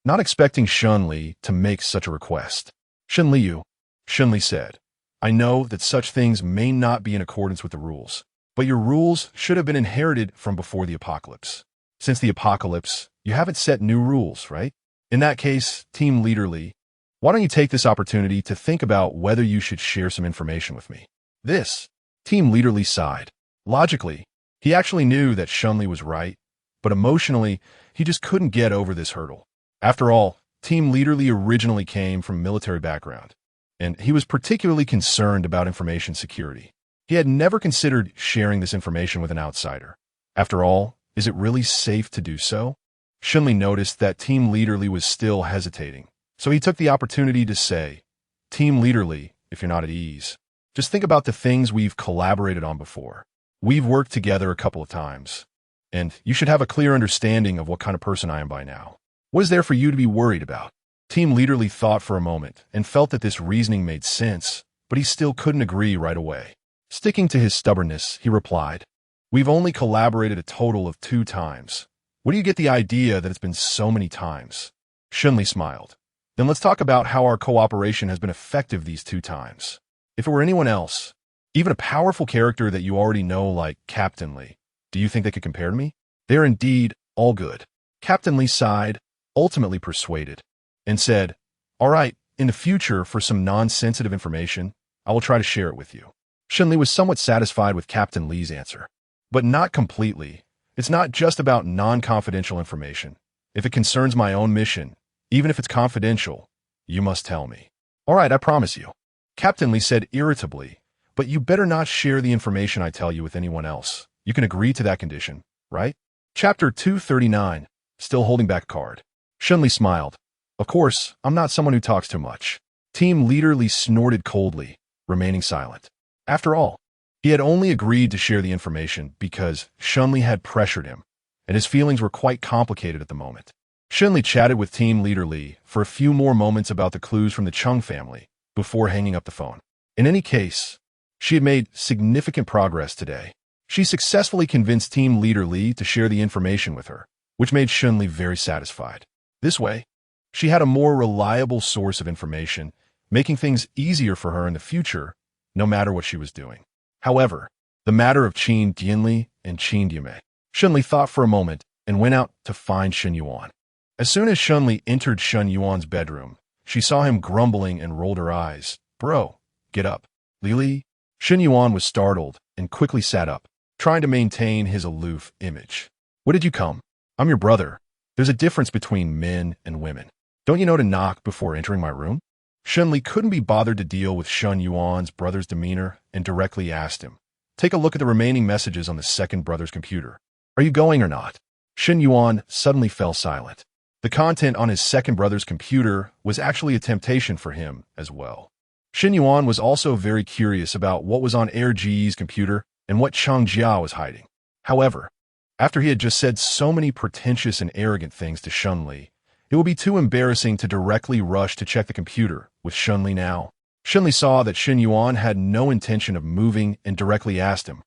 not expecting Shen Li to make such a request. "Shen Li, Shen Li said, "I know that such things may not be in accordance with the rules, but your rules should have been inherited from before the apocalypse. Since the apocalypse, you haven't set new rules, right? In that case, Team Leader Li, why don't you take this opportunity to think about whether you should share some information with me?" This, Team Leader Li sighed. Logically, he actually knew that Shen Li was right, but emotionally, he just couldn't get over this hurdle. After all, Team Leader Li originally came from a military background, and he was particularly concerned about information security. He had never considered sharing this information with an outsider. After all, is it really safe to do so? Shen Li noticed that Team Leader Li was still hesitating, so he took the opportunity to say, "Team Leader Li, if you're not at ease, just think about the things we've collaborated on before. We've worked together a couple of times, and you should have a clear understanding of what kind of person I am by now. What is there for you to be worried about?" Team Leader Li thought for a moment and felt that this reasoning made sense, but he still couldn't agree right away. Sticking to his stubbornness, he replied, "We've only collaborated a total of 2 times. Where do you get the idea that it's been so many times?" Shen Li smiled. "Then let's talk about how our cooperation has been effective these 2 times. If it were anyone else, even a powerful character that you already know like Captain Li, do you think they could compare to me? They are indeed all good." Captain Li sighed, ultimately persuaded, and said, "All right, in the future, for some non-sensitive information, I will try to share it with you." Shen Li was somewhat satisfied with Captain Li's answer, but not completely. It's not just about non-confidential information. If it concerns my own mission, even if it's confidential, you must tell me. "All right, I promise you," Captain Li said irritably, "but you better not share the information I tell you with anyone else. You can agree to that condition, right?" Chapter 239, Still Holding Back a Card. Shen Li smiled. "Of course, I'm not someone who talks too much." Team Leader Li snorted coldly, remaining silent. After all, he had only agreed to share the information because Shen Li had pressured him, and his feelings were quite complicated at the moment. Shen Li chatted with Team Leader Li for a few more moments about the clues from the Cheng family before hanging up the phone. In any case, she had made significant progress today. She successfully convinced Team Leader Li to share the information with her, which made Shen Li very satisfied. This way, she had a more reliable source of information, making things easier for her in the future, no matter what she was doing. However, the matter of Cheng Jiarui and Cheng Jiarui. Shen Li thought for a moment and went out to find Shen Yuan. As soon as Shen Li entered Shen Yuan's bedroom, she saw him grumbling and rolled her eyes. "Bro, get up." "Lili?" Shen Yuan was startled and quickly sat up, trying to maintain his aloof image. "What did you come? I'm your brother. There's a difference between men and women. Don't you know to knock before entering my room?" Shen Li couldn't be bothered to deal with Shen Yuan's brother's demeanor and directly asked him, "Take a look at the remaining messages on the second brother's computer. Are you going or not?" Shen Yuan suddenly fell silent. The content on his second brother's computer was actually a temptation for him as well. Shen Yuan was also very curious about what was on RG's computer and what Cheng Jiarui was hiding. However, after he had just said so many pretentious and arrogant things to Shen Li, it would be too embarrassing to directly rush to check the computer with Shen Li now. Shen Li saw that Shen Yuan had no intention of moving and directly asked him,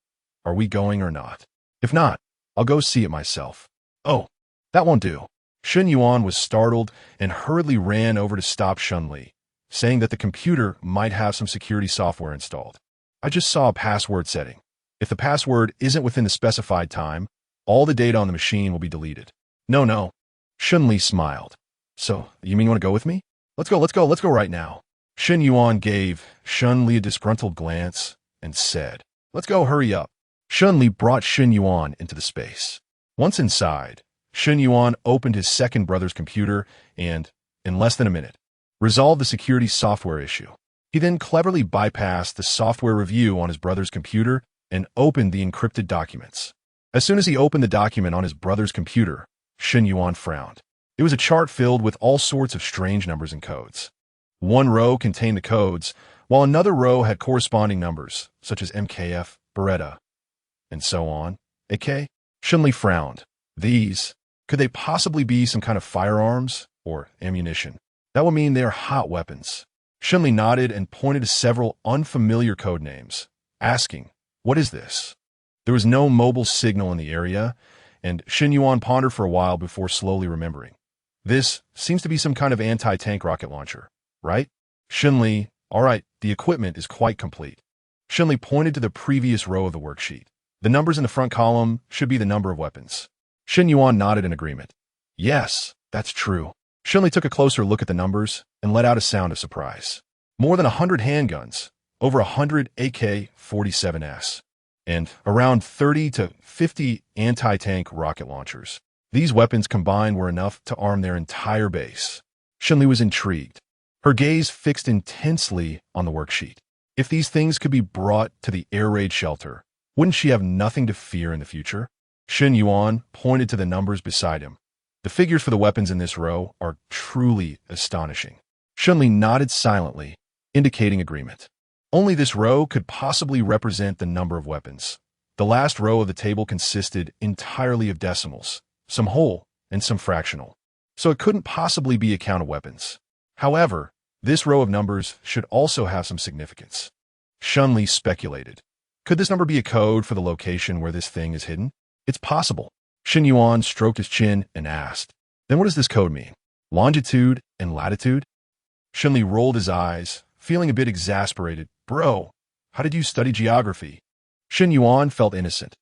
"Are we going or not? If not, I'll go see it myself." "Oh, that won't do." Shen Yuan was startled and hurriedly ran over to stop Shen Li, saying that the computer might have some security software installed. "I just saw a password setting. If the password isn't within the specified time, all the data on the machine will be deleted." No. Shen Li smiled. "So, you mean you want to go with me? Let's go right now." Shen Yuan gave Shen Li a disgruntled glance and said, "Let's go, hurry up." Shen Li brought Shen Yuan into the space. Once inside, Shen Yuan opened his second brother's computer and, in less than a minute, resolved the security software issue. He then cleverly bypassed the software review on his brother's computer and opened the encrypted documents. As soon as he opened the document on his brother's computer, Shen Yuan frowned. It was a chart filled with all sorts of strange numbers and codes. One row contained the codes, while another row had corresponding numbers, such as MKF, Beretta, and so on. AK? Shen Li frowned. Could they possibly be some kind of firearms or ammunition? That would mean they are hot weapons. Shen Li nodded and pointed to several unfamiliar code names, asking, "What is this?" There was no mobile signal in the area, and Shen Yuan pondered for a while before slowly remembering. "This seems to be some kind of anti-tank rocket launcher, right?" Shen Li, "All right, the equipment is quite complete." Shen Li pointed to the previous row of the worksheet. The numbers in the front column should be the number of weapons. Shen Yuan nodded in agreement. "Yes, that's true." Shen Li took a closer look at the numbers and let out a sound of surprise. More than 100 handguns, over 100 AK-47s, and around 30 to 50 anti-tank rocket launchers. These weapons combined were enough to arm their entire base. Shen Li was intrigued, her gaze fixed intensely on the worksheet. If these things could be brought to the air raid shelter, wouldn't she have nothing to fear in the future? Shen Yuan pointed to the numbers beside him. "The figures for the weapons in this row are truly astonishing." Shen Li nodded silently, indicating agreement. Only this row could possibly represent the number of weapons. The last row of the table consisted entirely of decimals, some whole and some fractional, so it couldn't possibly be a count of weapons. However, this row of numbers should also have some significance. Shen Li speculated. Could this number be a code for the location where this thing is hidden? It's possible. Shen Yuan stroked his chin and asked, "Then what does this code mean? Longitude and latitude?" Shen Li rolled his eyes, feeling a bit exasperated. "Bro, how did you study geography?" Shen Yuan felt innocent.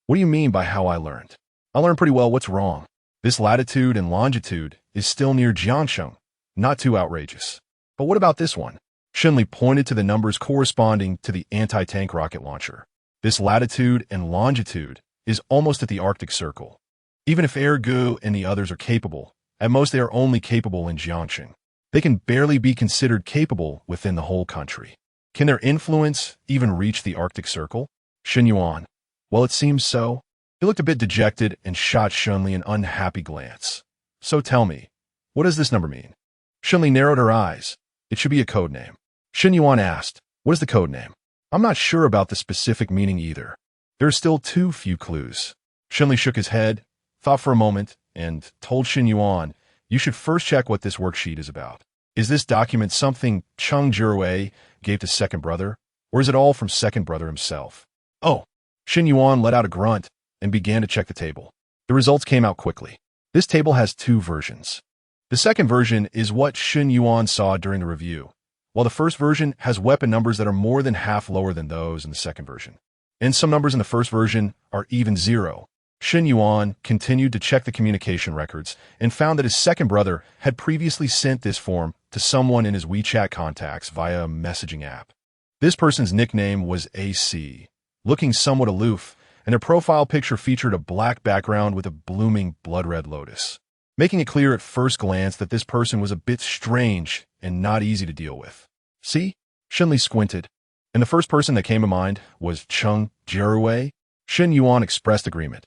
"What do you mean by how I learned? I learned pretty well. What's wrong? This latitude and longitude is still near Jiangsheng. Not too outrageous. But what about this one?" Shen Li pointed to the numbers corresponding to the anti-tank rocket launcher. "This latitude and longitude is almost at the Arctic Circle. Even if Ergu and the others are capable, at most they are only capable in Jiangxing. They can barely be considered capable within the whole country. Can their influence even reach the Arctic Circle?" Shen Yuan, "Well, it seems so." He looked a bit dejected and shot Shen Li an unhappy glance. "So tell me, what does this number mean?" Shen Li narrowed her eyes. "It should be a code name." Shen Yuan asked, "What is the code name?" "I'm not sure about the specific meaning either. There are still too few clues." Shen Li shook his head, thought for a moment, and told Shen Yuan, "You should first check what this worksheet is about. Is this document something Cheng Jiarui gave to second brother, or is it all from second brother himself?" "Oh." Shen Yuan let out a grunt and began to check the table. The results came out quickly. This table has two versions. The second version is what Shen Yuan saw during the review, while the first version has weapon numbers that are more than half lower than those in the second version. And some numbers in the first version are even zero. Shen Yuan continued to check the communication records and found that his second brother had previously sent this form to someone in his WeChat contacts via a messaging app. This person's nickname was AC. Looking somewhat aloof, and their profile picture featured a black background with a blooming blood-red lotus, making it clear at first glance that this person was a bit strange and not easy to deal with. See? Shen Li squinted, and the first person that came to mind was Cheng Jiarui. Shen Yuan expressed agreement.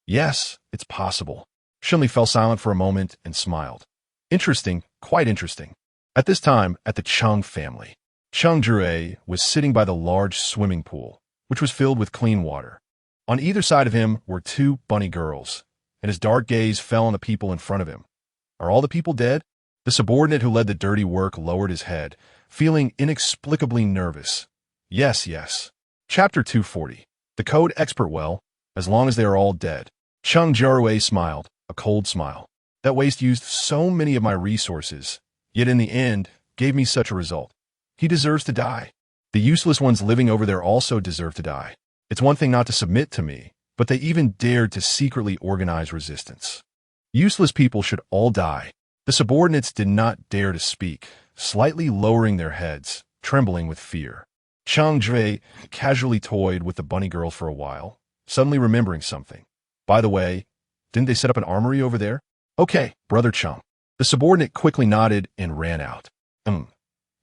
Yes, it's possible. Shen Li fell silent for a moment and smiled. Interesting, quite interesting. At this time, at the Cheng family, Cheng Jiarui was sitting by the large swimming pool, which was filled with clean water. On either side of him were two bunny girls, and his dark gaze fell on the people in front of him. Are all the people dead? The subordinate who led the dirty work lowered his head, feeling inexplicably nervous. Yes, yes. Chapter 240. The Code Expert. Well, as long as they are all dead. Cheng Jiarui smiled, a cold smile. That waste used so many of my resources, yet in the end, gave me such a result. He deserves to die. The useless ones living over there also deserve to die. It's one thing not to submit to me, but they even dared to secretly organize resistance. Useless people should all die. The subordinates did not dare to speak, slightly lowering their heads, trembling with fear. Cheng Jiarui casually toyed with the bunny girl for a while, suddenly remembering something. By the way, didn't they set up an armory over there? Okay, brother Cheng. The subordinate quickly nodded and ran out.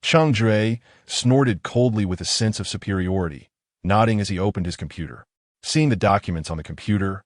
Cheng Jiarui snorted coldly with a sense of superiority, nodding as he opened his computer. Seeing the documents on the computer,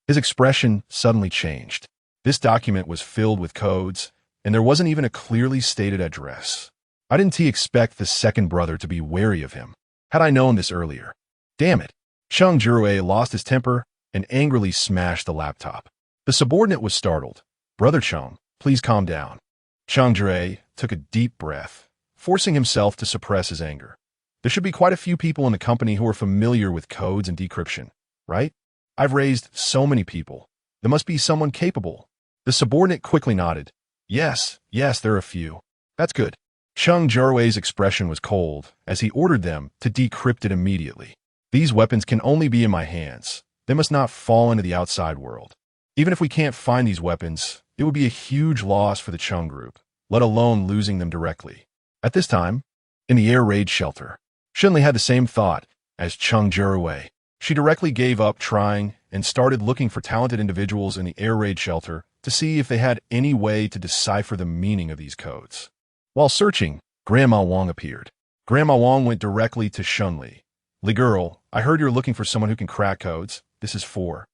his expression suddenly changed. This document was filled with codes, and there wasn't even a clearly stated address. I didn't expect the second brother to be wary of him. Had I known this earlier. Damn it. Cheng Jiarui lost his temper and angrily smashed the laptop. The subordinate was startled. Brother Cheng, please calm down. Cheng Jiarui took a deep breath, forcing himself to suppress his anger. There should be quite a few people in the company who are familiar with codes and decryption, right? I've raised so many people. There must be someone capable. The subordinate quickly nodded. Yes, there are a few. That's good. Cheng Jiarui's expression was cold as he ordered them to decrypt it immediately. These weapons can only be in my hands. They must not fall into the outside world. Even if we can't find these weapons, it would be a huge loss for the Cheng group, let alone losing them directly. At this time, in the air raid shelter, Shen Li had the same thought as Cheng Jiarui. She directly gave up trying and started looking for talented individuals in the air raid shelter to see if they had any way to decipher the meaning of these codes. While searching, Grandma Wang appeared. Grandma Wang went directly to Shen Li. Li girl, I heard you're looking for someone who can crack codes. This is for.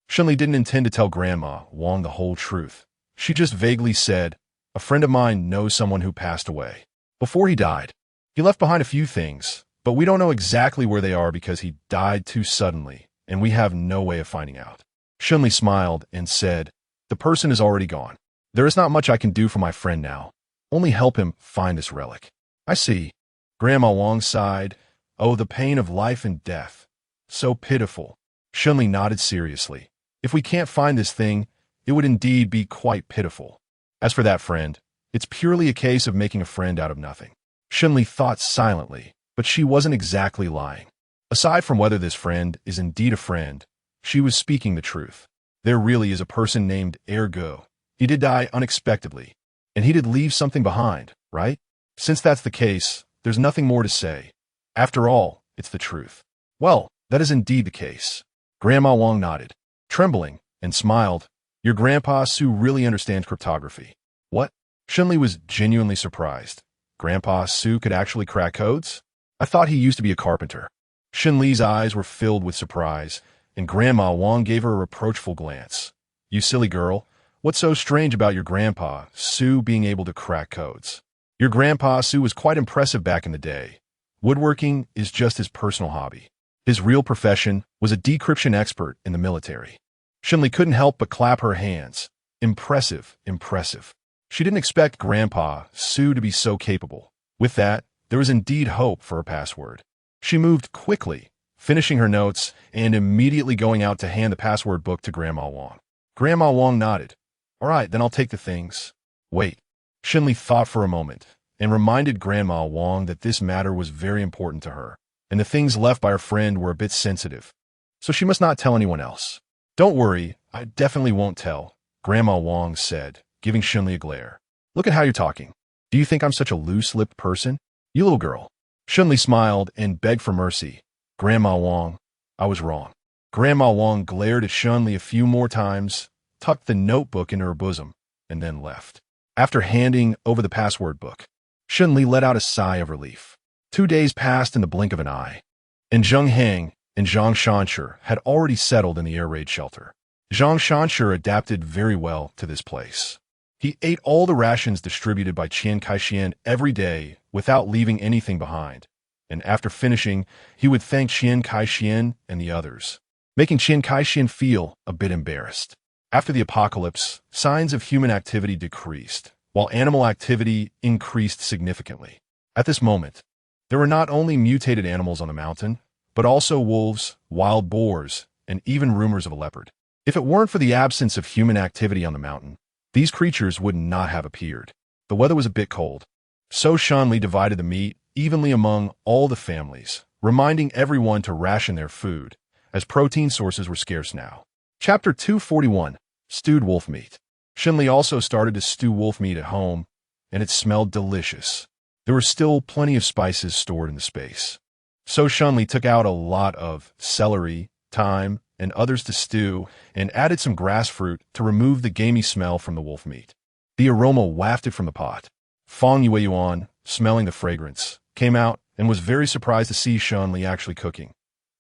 Shen Li didn't intend to tell Grandma Wang the whole truth. She just vaguely said, a friend of mine knows someone who passed away. Before he died, he left behind a few things, but we don't know exactly where they are because he died too suddenly, and we have no way of finding out. Shen Li smiled and said, the person is already gone. There is not much I can do for my friend now. Only help him find this relic. I see. Grandma Wang sighed. Oh, the pain of life and death. So pitiful. Shen Li nodded seriously. If we can't find this thing, it would indeed be quite pitiful. As for that friend, it's purely a case of making a friend out of nothing. Shen Li thought silently, but she wasn't exactly lying. Aside from whether this friend is indeed a friend, she was speaking the truth. There really is a person named Ergo. He did die unexpectedly, and he did leave something behind, right? Since that's the case, there's nothing more to say. After all, it's the truth. Well, that is indeed the case. Grandma Wang nodded, trembling, and smiled. Your Grandpa Su really understands cryptography. What? Shen Li was genuinely surprised. Grandpa Su could actually crack codes? I thought he used to be a carpenter. Shen Li's eyes were filled with surprise, and Grandma Wang gave her a reproachful glance. You silly girl, what's so strange about your Grandpa Su being able to crack codes? Your Grandpa Su was quite impressive back in the day. Woodworking is just his personal hobby. His real profession was a decryption expert in the military. Shen Li couldn't help but clap her hands. Impressive, impressive. She didn't expect Grandpa Su to be so capable. With that, there was indeed hope for her password. She moved quickly, finishing her notes and immediately going out to hand the password book to Grandma Wang. Grandma Wang nodded. All right, then I'll take the things. Wait. Shen Li thought for a moment and reminded Grandma Wang that this matter was very important to her, and the things left by her friend were a bit sensitive, so she must not tell anyone else. Don't worry, I definitely won't tell, Grandma Wang said, giving Shen Li a glare. Look at how you're talking. Do you think I'm such a loose-lipped person? You little girl. Shen Li smiled and begged for mercy. Grandma Wang, I was wrong. Grandma Wang glared at Shen Li a few more times, tucked the notebook into her bosom, and then left. After handing over the password book, Shen Li let out a sigh of relief. 2 days passed in the blink of an eye, and Zheng Heng and Zhang Shanshi had already settled in the air raid shelter. Zhang Shanshi adapted very well to this place. He ate all the rations distributed by Qian Kaixian every day without leaving anything behind, and after finishing, he would thank Qian Kaixian and the others, making Qian Kaixian feel a bit embarrassed. After the apocalypse, signs of human activity decreased, while animal activity increased significantly. At this moment, there were not only mutated animals on the mountain, but also wolves, wild boars, and even rumors of a leopard. If it weren't for the absence of human activity on the mountain, these creatures would not have appeared. The weather was a bit cold, so Shen Li divided the meat evenly among all the families, reminding everyone to ration their food, as protein sources were scarce now. Chapter 241, Stewed Wolf Meat. Shen Li also started to stew wolf meat at home, and it smelled delicious. There were still plenty of spices stored in the space. So Shen Li took out a lot of celery, thyme, and others to stew, and added some grass fruit to remove the gamey smell from the wolf meat. The aroma wafted from the pot. Fang Yueyuan, smelling the fragrance, came out and was very surprised to see Shen Li actually cooking.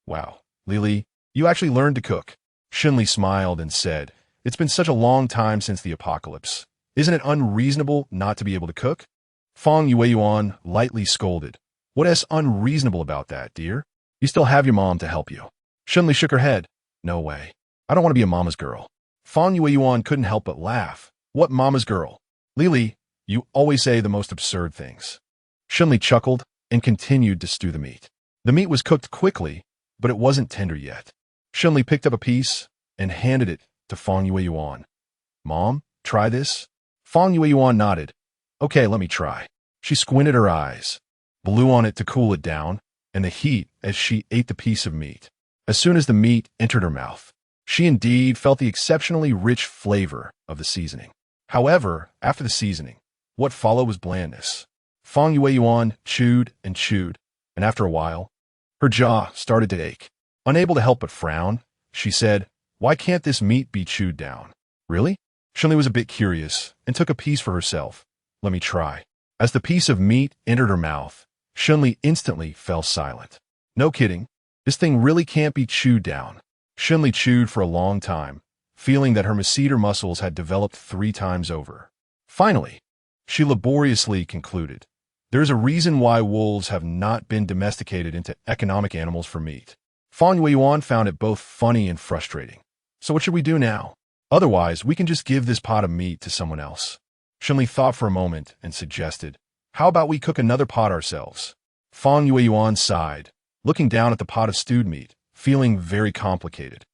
Wow, Li, you actually learned to cook. Shen Li smiled and said, "It's been such a long time since the apocalypse. Isn't it unreasonable not to be able to cook?" Fang Yueyuan lightly scolded. "What is unreasonable about that, dear? You still have your mom to help you." Shen Li shook her head. "No way. I don't want to be a mama's girl." Fang Yueyuan couldn't help but laugh. "What mama's girl? Li, you always say the most absurd things." Shen Li chuckled and continued to stew the meat. The meat was cooked quickly, but it wasn't tender yet. Shen Li picked up a piece and handed it to Fang Yueyuan. "Mom, try this?" Fang Yueyuan nodded. "Okay, let me try." She squinted her eyes, blew on it to cool it down, and the heat as she ate the piece of meat. As soon as the meat entered her mouth, she indeed felt the exceptionally rich flavor of the seasoning. However, after the seasoning, what followed was blandness. Fang Yueyuan chewed, and after a while, her jaw started to ache. Unable to help but frown, she said, "Why can't this meat be chewed down?" "Really?" Shen Li was a bit curious and took a piece for herself. "Let me try." As the piece of meat entered her mouth, Shen Li instantly fell silent. "No kidding. This thing really can't be chewed down." Shen Li chewed for a long time, feeling that her masseter muscles had developed 3 times over. Finally, she laboriously concluded, "There's a reason why wolves have not been domesticated into economic animals for meat." Fang Yueyuan found it both funny and frustrating. "So what should we do now? Otherwise, we can just give this pot of meat to someone else." Shen Li thought for a moment and suggested, "How about we cook another pot ourselves?" Fang Yueyuan sighed, looking down at the pot of stewed meat, feeling very complicated.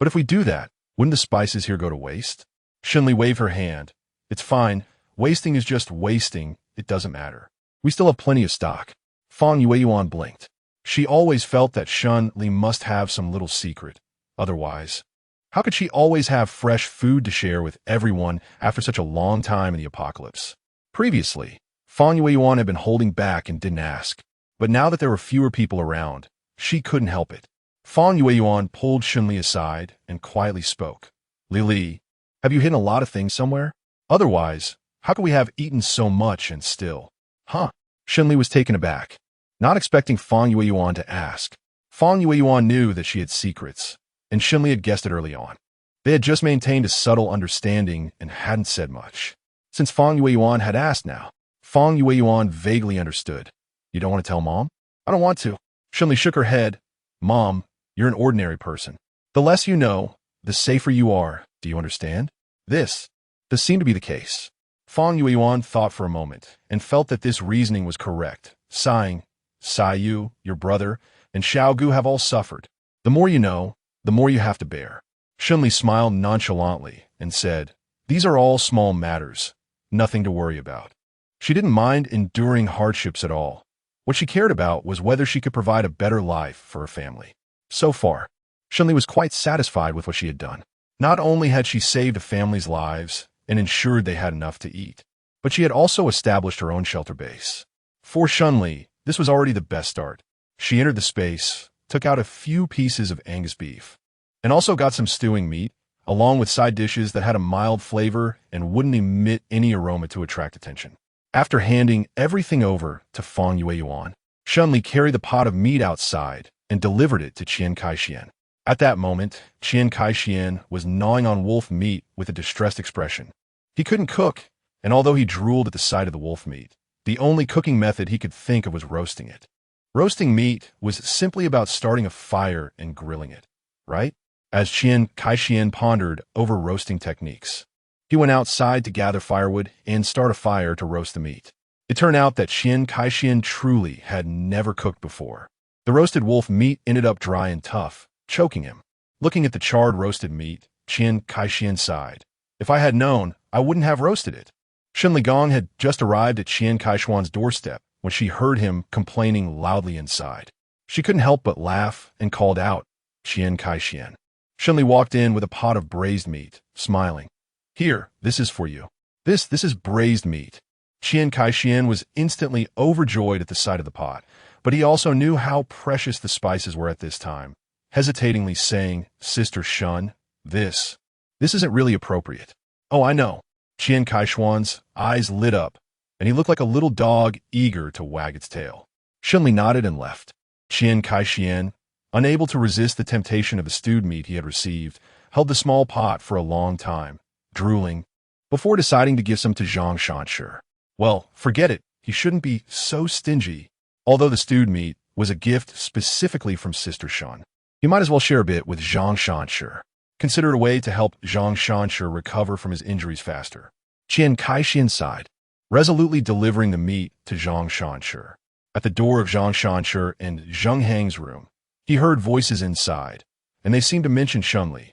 "But if we do that, wouldn't the spices here go to waste?" Shen Li waved her hand. "It's fine. Wasting is just wasting. It doesn't matter. We still have plenty of stock." Fang Yueyuan blinked. She always felt that Shen Li must have some little secret. Otherwise, how could she always have fresh food to share with everyone after such a long time in the apocalypse? Previously, Fang Yueyuan had been holding back and didn't ask. But now that there were fewer people around, she couldn't help it. Fang Yueyuan pulled Shen Li aside and quietly spoke. Li, have you hidden a lot of things somewhere? Otherwise, how could we have eaten so much and still?" "Huh?" Shen Li was taken aback, not expecting Fang Yueyuan to ask. Fang Yueyuan knew that she had secrets, and Shen Li had guessed it early on. They had just maintained a subtle understanding and hadn't said much. Since Fang Yueyuan had asked now, Fang Yueyuan vaguely understood. "You don't want to tell Mom?" "I don't want to." Shen Li shook her head. "Mom, you're an ordinary person. The less you know, the safer you are. Do you understand?" This seemed to be the case. Fang Yueyuan thought for a moment and felt that this reasoning was correct, sighing, "Yu, your brother, and Xiao Gu have all suffered. The more you know, the more you have to bear." Shen Li smiled nonchalantly and said, "These are all small matters, nothing to worry about." She didn't mind enduring hardships at all. What she cared about was whether she could provide a better life for her family. So far, Shen Li was quite satisfied with what she had done. Not only had she saved a family's lives and ensured they had enough to eat, but she had also established her own shelter base. For Shen Li, this was already the best start. She entered the space, took out a few pieces of Angus beef, and also got some stewing meat, along with side dishes that had a mild flavor and wouldn't emit any aroma to attract attention. After handing everything over to Fang Yueyuan, Shen Li carried the pot of meat outside and delivered it to Qian Kaixian. At that moment, Qian Kaixian was gnawing on wolf meat with a distressed expression. He couldn't cook, and although he drooled at the sight of the wolf meat, the only cooking method he could think of was roasting it. Roasting meat was simply about starting a fire and grilling it, right? As Qian Kaixian pondered over roasting techniques, he went outside to gather firewood and start a fire to roast the meat. It turned out that Qian Kaixian truly had never cooked before. The roasted wolf meat ended up dry and tough, choking him. Looking at the charred roasted meat, Qian Kaixian sighed. If I had known, I wouldn't have roasted it. Shen Li had just arrived at Qian Kaishuan's doorstep when she heard him complaining loudly inside. She couldn't help but laugh and called out, Qian Kaixian. Shen Li walked in with a pot of braised meat, smiling. Here, this is for you. This is braised meat. Qian Kaixian was instantly overjoyed at the sight of the pot, but he also knew how precious the spices were at this time, hesitatingly saying, Sister Shen, this isn't really appropriate. Oh, I know. Qian Kaishuan's eyes lit up, and he looked like a little dog eager to wag its tail. Shen Li nodded and left. Qian Kaixian, unable to resist the temptation of the stewed meat he had received, held the small pot for a long time, drooling, before deciding to give some to Zhang Shanshi. Well, forget it, he shouldn't be so stingy. Although the stewed meat was a gift specifically from Sister Shen, he might as well share a bit with Zhang Shanshi. Consider it a way to help Zhang Shanshi recover from his injuries faster. Qian Kaixian sighed, resolutely delivering the meat to Zhang Shanshi. At the door of Zhang Shanshi and Zheng Hang's room, he heard voices inside, and they seemed to mention Shen Li.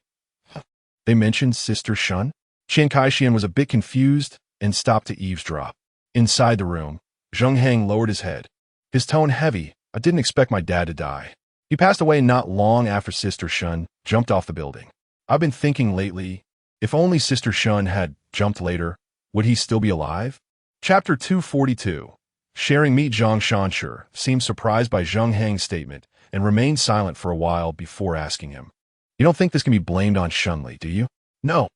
They mentioned Sister Shen? Qian Kaixian was a bit confused and stopped to eavesdrop. Inside the room, Zheng Hang lowered his head, his tone heavy. I didn't expect my dad to die. He passed away not long after Sister Shen jumped off the building. I've been thinking lately, if only Sister Shen had jumped later, would he still be alive? Chapter 242. Sharing meat. Zhang Shanshi seemed surprised by Zheng Hang's statement and remained silent for a while before asking him. You don't think this can be blamed on Shen Li, do you? No,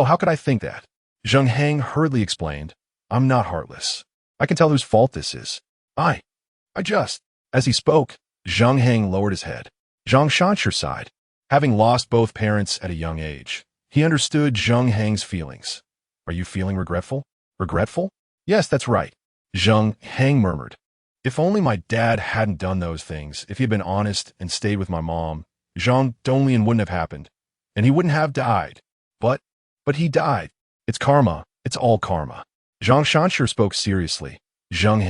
how could I think that? Zheng Hang hurriedly explained. I'm not heartless. I can tell whose fault this is. I just. As he spoke, Zheng Hang lowered his head. Zhang Shanshi sighed. Having lost both parents at a young age, he understood Zheng Hang's feelings. Are you feeling regretful? Regretful? Yes, that's right. Zheng Hang murmured. If only my dad hadn't done those things, if he had been honest and stayed with my mom, Zhang Donglian wouldn't have happened, and he wouldn't have died. But he died. It's karma. It's all karma. Zhang Shanshi spoke seriously. Zheng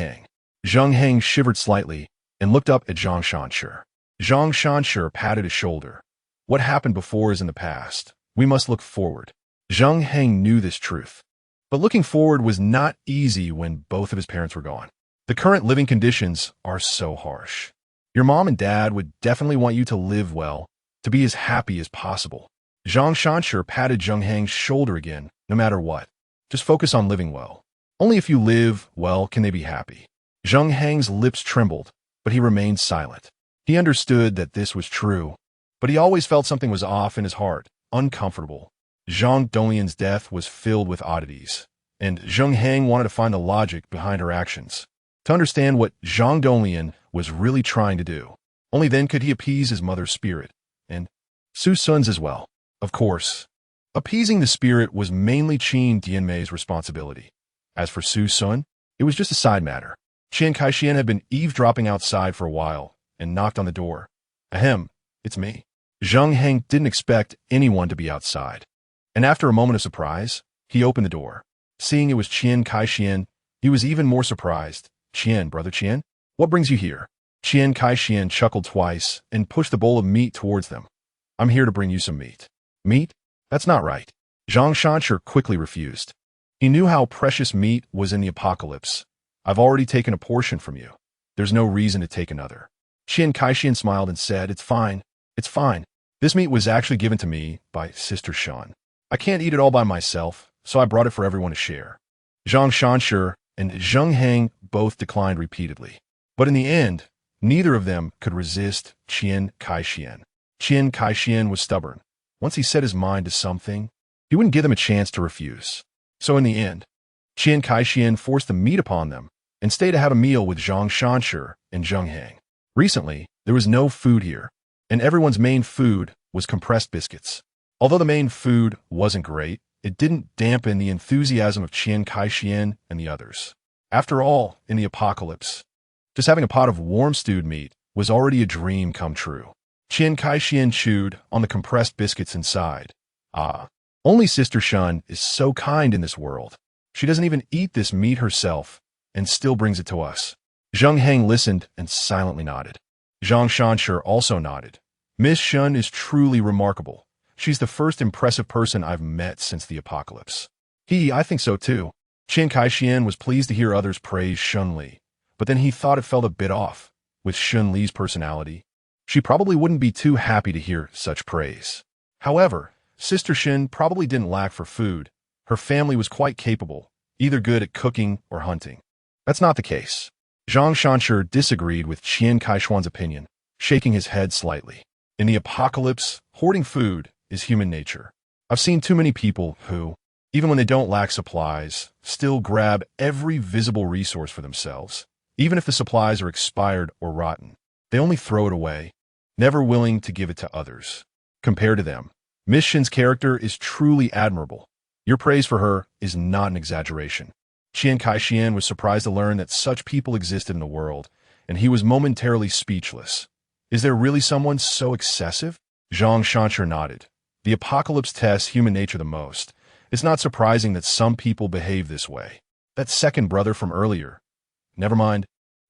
Hang shivered slightly and looked up at Zhang Shanshi. Zhang Shanshi patted his shoulder. What happened before is in the past. We must look forward. Zheng Hang knew this truth. But looking forward was not easy when both of his parents were gone. The current living conditions are so harsh. Your mom and dad would definitely want you to live well, to be as happy as possible. Zhang Shanshi patted Zheng Hang's shoulder again, no matter what. Just focus on living well. Only if you live well can they be happy. Zheng Hang's lips trembled, but he remained silent. He understood that this was true, but he always felt something was off in his heart, uncomfortable. Zhang Donglian's death was filled with oddities, and Zheng Hang wanted to find the logic behind her actions, to understand what Zhang Donglian was really trying to do. Only then could he appease his mother's spirit, and Su Sun's as well. Of course, appeasing the spirit was mainly Qin Dianmei's responsibility. As for Su Sun, it was just a side matter. Qian Kaixian had been eavesdropping outside for a while and knocked on the door. Ahem, it's me. Zheng Hang didn't expect anyone to be outside, and after a moment of surprise, he opened the door. Seeing it was Qian Kaixian, he was even more surprised. Qian, brother Qian, what brings you here? Qian Kaixian chuckled twice and pushed the bowl of meat towards them. I'm here to bring you some meat. Meat? That's not right. Zhang Shanshi quickly refused. He knew how precious meat was in the apocalypse. I've already taken a portion from you. There's no reason to take another. Qian Kaixian smiled and said, It's fine. It's fine. This meat was actually given to me by Sister Shen. I can't eat it all by myself, so I brought it for everyone to share. Zhang Shanshi and Zheng Hang both declined repeatedly. But in the end, neither of them could resist Qian Kaixian. Qian Kaixian was stubborn. Once he set his mind to something, he wouldn't give them a chance to refuse. So in the end, Qian Kaixian forced the meat upon them and stayed to have a meal with Zhang Shanshi and Zheng Heng. Recently, there was no food here, and everyone's main food was compressed biscuits. Although the main food wasn't great, it didn't dampen the enthusiasm of Qian Kaixian and the others. After all, in the apocalypse, just having a pot of warm stewed meat was already a dream come true. Qian Kaixian chewed on the compressed biscuits inside. Ah, only Sister Shen is so kind in this world. She doesn't even eat this meat herself and still brings it to us. Zheng Heng listened and silently nodded. Zhang Shanshi also nodded. Miss Shen is truly remarkable. She's the first impressive person I've met since the apocalypse. I think so too. Qian Kaixian was pleased to hear others praise Shen Li, but then he thought it felt a bit off. With Shen Li's personality, she probably wouldn't be too happy to hear such praise. However, Sister Shen probably didn't lack for food. Her family was quite capable, either good at cooking or hunting. That's not the case. Zhang Shanshi disagreed with Qian Kaixian's opinion, shaking his head slightly. In the apocalypse, hoarding food is human nature. I've seen too many people who, even when they don't lack supplies, still grab every visible resource for themselves. Even if the supplies are expired or rotten, they only throw it away, never willing to give it to others. Compared to them, Miss Shen's character is truly admirable. Your praise for her is not an exaggeration. Qian Kaixian was surprised to learn that such people existed in the world, and he was momentarily speechless. Is there really someone so excessive? Zhang Shanshi nodded. The apocalypse tests human nature the most. It's not surprising that some people behave this way. That second brother from earlier. Never mind.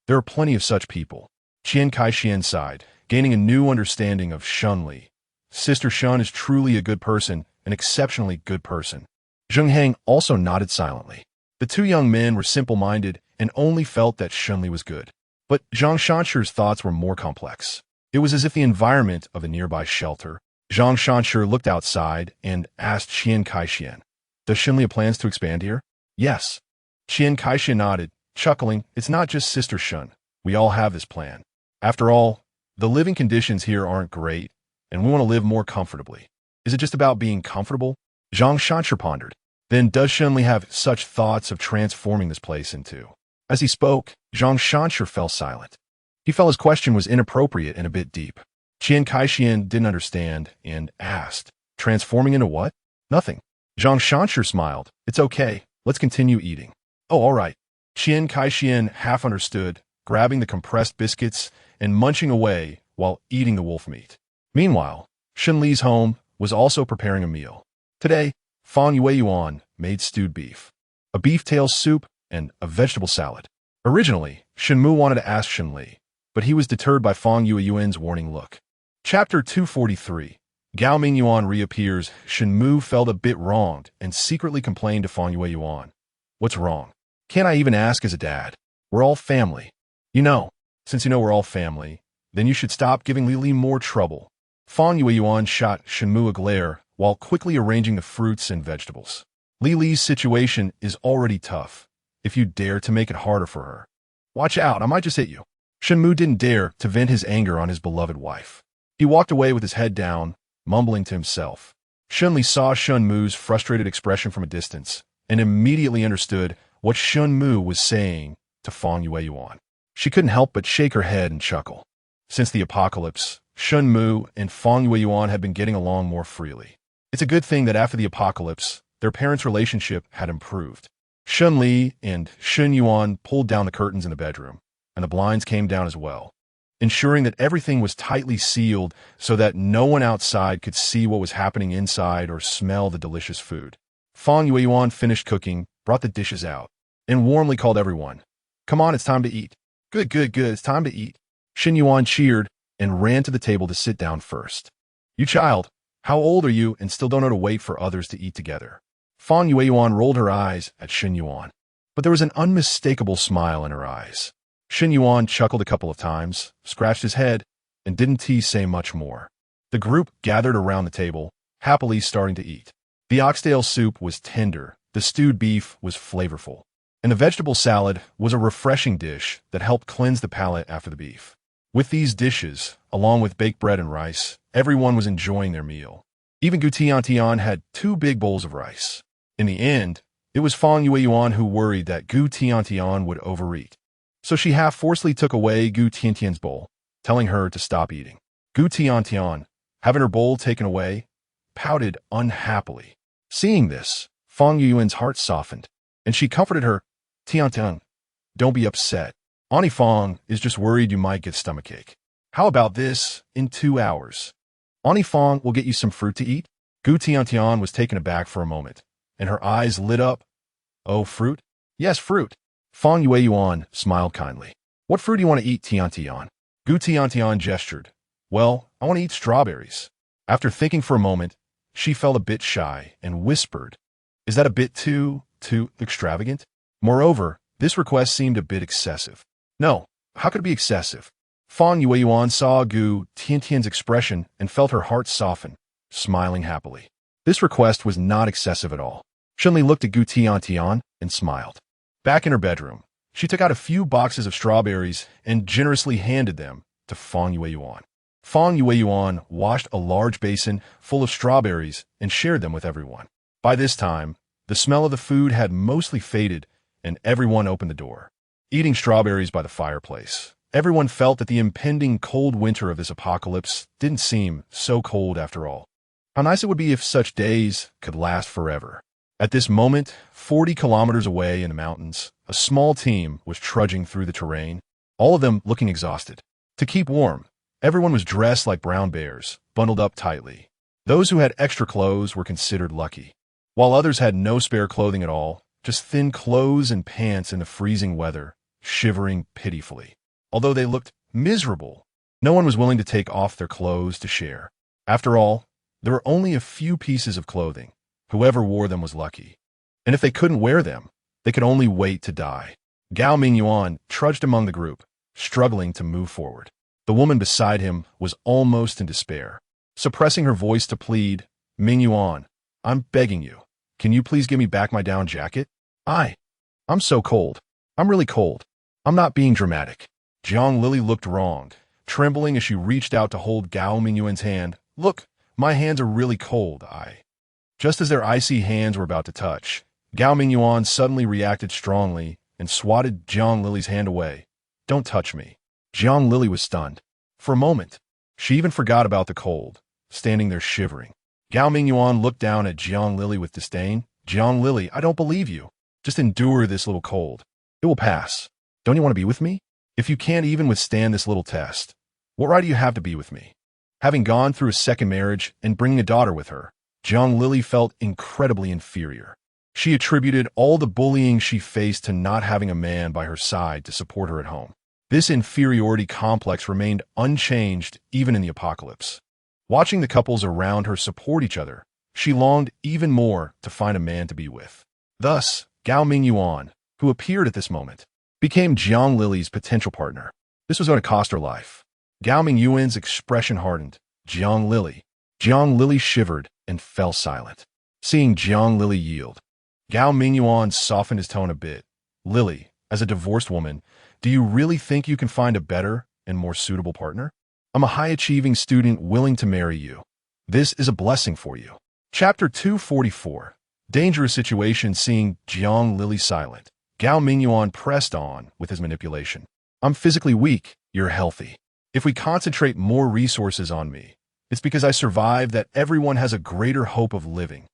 There are plenty of such people. Qian Kaixian sighed, gaining a new understanding of Shen Li. Sister Shen is truly a good person, an exceptionally good person. Zheng Heng also nodded silently. The two young men were simple-minded and only felt that Shen Li was good. But Zhang Shanshi's thoughts were more complex. It was as if the environment of the nearby shelter. Zhang Shanshi looked outside and asked Qian Kaixian, "Does Shen Li have plans to expand here?" "Yes." Qian Kaixian nodded, chuckling. "It's not just Sister Shen. We all have this plan. After all, the living conditions here aren't great, and we want to live more comfortably." "Is it just about being comfortable?" Zhang Shanshi pondered. "Then does Shen Li have such thoughts of transforming this place into?" As he spoke, Zhang Shanshi fell silent. He felt his question was inappropriate and a bit deep. Qian Kaixian didn't understand and asked, "Transforming into what?" "Nothing." Zhang Shanshi smiled. "It's okay. Let's continue eating." "Oh, all right." Qian Kaixian half understood, grabbing the compressed biscuits and munching away while eating the wolf meat. Meanwhile, Shen Li's home was also preparing a meal. Today, Fang Yuan made stewed beef, a beef tail soup, and a vegetable salad. Originally, Shen Mu wanted to ask Shen Li, but he was deterred by Fang Yuan's warning look. Chapter 243. Gao Minguan reappears. Shen Mu felt a bit wronged and secretly complained to Fang Yuan. "What's wrong? Can't I even ask as a dad? We're all family." Since you know we're all family, then you should stop giving Li more trouble." Fang Yuan shot Shen Mu a glare while quickly arranging the fruits and vegetables. Li's situation is already tough. If you dare to make it harder for her, watch out, I might just hit you. Shen Mu didn't dare to vent his anger on his beloved wife. He walked away with his head down, mumbling to himself. Shen Li saw Shen Mu's frustrated expression from a distance and immediately understood what Shen Mu was saying to Fang Yuan. She couldn't help but shake her head and chuckle. Since the apocalypse, Shen Mu and Fang Yuan had been getting along more freely. It's a good thing that after the apocalypse, their parents' relationship had improved. Shen Li and Shen Yuan pulled down the curtains in the bedroom, and the blinds came down as well, ensuring that everything was tightly sealed so that no one outside could see what was happening inside or smell the delicious food. Fang Yuan finished cooking, brought the dishes out, and warmly called everyone. "Come on, it's time to eat." Good, it's time to eat." Shen Yuan cheered and ran to the table to sit down first. "You child, how old are you and still don't know to wait for others to eat together?" Fang Yuan rolled her eyes at Shen Yuan, but there was an unmistakable smile in her eyes. Shen Yuan chuckled a couple of times, scratched his head, and didn't say much more. The group gathered around the table, happily starting to eat. The oxtail soup was tender, the stewed beef was flavorful, and the vegetable salad was a refreshing dish that helped cleanse the palate after the beef. With these dishes, along with baked bread and rice, everyone was enjoying their meal. Even Gu Tiantian had 2 big bowls of rice. In the end, it was Fang Yueyuan who worried that Gu Tiantian would overeat. So she half-forcefully took away Gu Tiantian's bowl, telling her to stop eating. Gu Tiantian, having her bowl taken away, pouted unhappily. Seeing this, Fang Yueyuan's heart softened, and she comforted her. Tiantian, don't be upset. Auntie Fang is just worried you might get stomachache. How about this in 2 hours? Auntie Fang will get you some fruit to eat? Gu Tiantian was taken aback for a moment, and her eyes lit up. Oh, fruit? Yes, fruit. Fang Yueyuan smiled kindly. What fruit do you want to eat, Tiantian? Gu Tiantian gestured. Well, I want to eat strawberries. After thinking for a moment, she felt a bit shy and whispered, is that a bit too extravagant? Moreover, this request seemed a bit excessive. No, how could it be excessive? Fang Yueyuan saw Gu Tiantian's expression and felt her heart soften, smiling happily. This request was not excessive at all. Shen Li looked at Gu Tiantian and smiled. Back in her bedroom, she took out a few boxes of strawberries and generously handed them to Fang Yueyuan. Fang Yueyuan washed a large basin full of strawberries and shared them with everyone. By this time, the smell of the food had mostly faded, and everyone opened the door. Eating strawberries by the fireplace, everyone felt that the impending cold winter of this apocalypse didn't seem so cold after all. How nice it would be if such days could last forever. At this moment, 40 kilometers away in the mountains, a small team was trudging through the terrain, all of them looking exhausted. To keep warm, everyone was dressed like brown bears, bundled up tightly. Those who had extra clothes were considered lucky, while others had no spare clothing at all, just thin clothes and pants in the freezing weather, shivering pitifully. Although they looked miserable, no one was willing to take off their clothes to share. After all, there were only a few pieces of clothing. Whoever wore them was lucky. And if they couldn't wear them, they could only wait to die. Gao Minguan trudged among the group, struggling to move forward. The woman beside him was almost in despair. Suppressing her voice to plead, Minguan, I'm begging you. Can you please give me back my down jacket? I'm so cold. I'm really cold. I'm not being dramatic. Jiang Lili looked wronged, trembling as she reached out to hold Gao Minguan's hand. Look, my hands are really cold. Just as their icy hands were about to touch, Gao Minguan suddenly reacted strongly and swatted Jiang Lili's hand away. Don't touch me. Jiang Lili was stunned. For a moment, she even forgot about the cold, standing there shivering. Gao Minguan looked down at Jiang Lili with disdain. Jiang Lili, I don't believe you. Just endure this little cold. It will pass. Don't you want to be with me? If you can't even withstand this little test, what right do you have to be with me? Having gone through a second marriage and bringing a daughter with her, Jiang Lili felt incredibly inferior. She attributed all the bullying she faced to not having a man by her side to support her at home. This inferiority complex remained unchanged even in the apocalypse. Watching the couples around her support each other, she longed even more to find a man to be with. Thus, Gao Minguan, who appeared at this moment, became Jiang Lili's potential partner. This was going to cost her life. Gao Minguan's expression hardened. Jiang Lili shivered and fell silent. Seeing Jiang Lili yield, Gao Minguan softened his tone a bit. Lili, as a divorced woman, do you really think you can find a better and more suitable partner? I'm a high-achieving student willing to marry you. This is a blessing for you. Chapter 244. Dangerous situation. Seeing Jiang Lili silent, Gao Minguan pressed on with his manipulation. I'm physically weak, you're healthy. If we concentrate more resources on me, it's because I survived that everyone has a greater hope of living.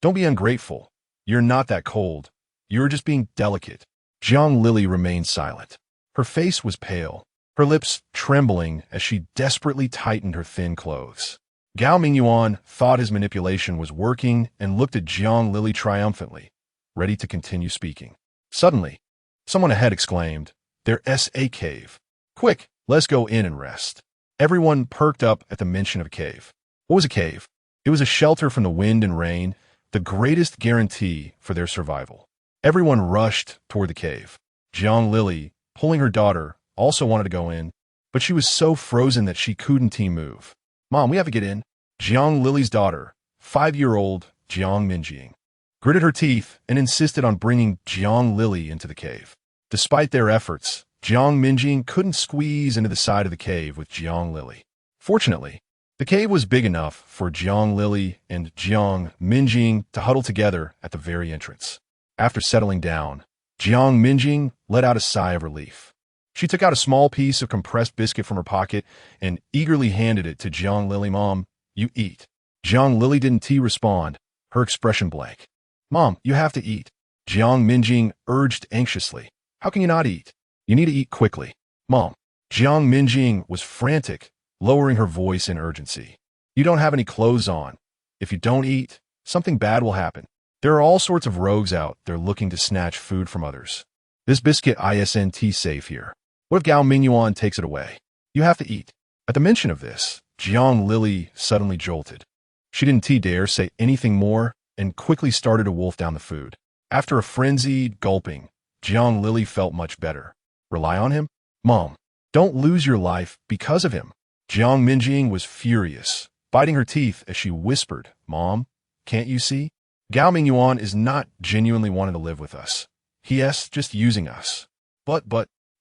Don't be ungrateful. You're not that cold. You're just being delicate. Jiang Lili remained silent. Her face was pale, her lips trembling as she desperately tightened her thin clothes. Gao Minguan thought his manipulation was working and looked at Jiang Lili triumphantly, ready to continue speaking. Suddenly, someone ahead exclaimed, "There's a cave. Quick, let's go in and rest." Everyone perked up at the mention of a cave. What was a cave? It was a shelter from the wind and rain, the greatest guarantee for their survival. Everyone rushed toward the cave. Jiang Lili, pulling her daughter, also wanted to go in, but she was so frozen that she couldn't move. Mom, we have to get in. Jiang Lili's daughter, 5-year-old Jiang Minjing, gritted her teeth and insisted on bringing Jiang Lili into the cave. Despite their efforts, Jiang Minjing couldn't squeeze into the side of the cave with Jiang Lili. Fortunately, The cave was big enough for Jiang Lili and Jiang Minjing to huddle together at the very entrance. After settling down, Jiang Minjing let out a sigh of relief. She took out a small piece of compressed biscuit from her pocket and eagerly handed it to Jiang Lili. Mom, you eat. Jiang Lili didn't respond, her expression blank. Mom, you have to eat. Jiang Minjing urged anxiously. How can you not eat? You need to eat quickly. Mom. Jiang Minjing was frantic, lowering her voice in urgency. You don't have any clothes on. If you don't eat, something bad will happen. There are all sorts of rogues out there looking to snatch food from others. This biscuit isn't safe here. What if Gao Minguan takes it away? You have to eat. At the mention of this, Jiang Lili suddenly jolted. She didn't dare say anything more and quickly started to wolf down the food. After a frenzied gulping, Jiang Lili felt much better. Rely on him? Mom, don't lose your life because of him. Jiang Minjing was furious, biting her teeth as she whispered, Mom, can't you see? Gao Minguan is not genuinely wanting to live with us. He's just using us. But,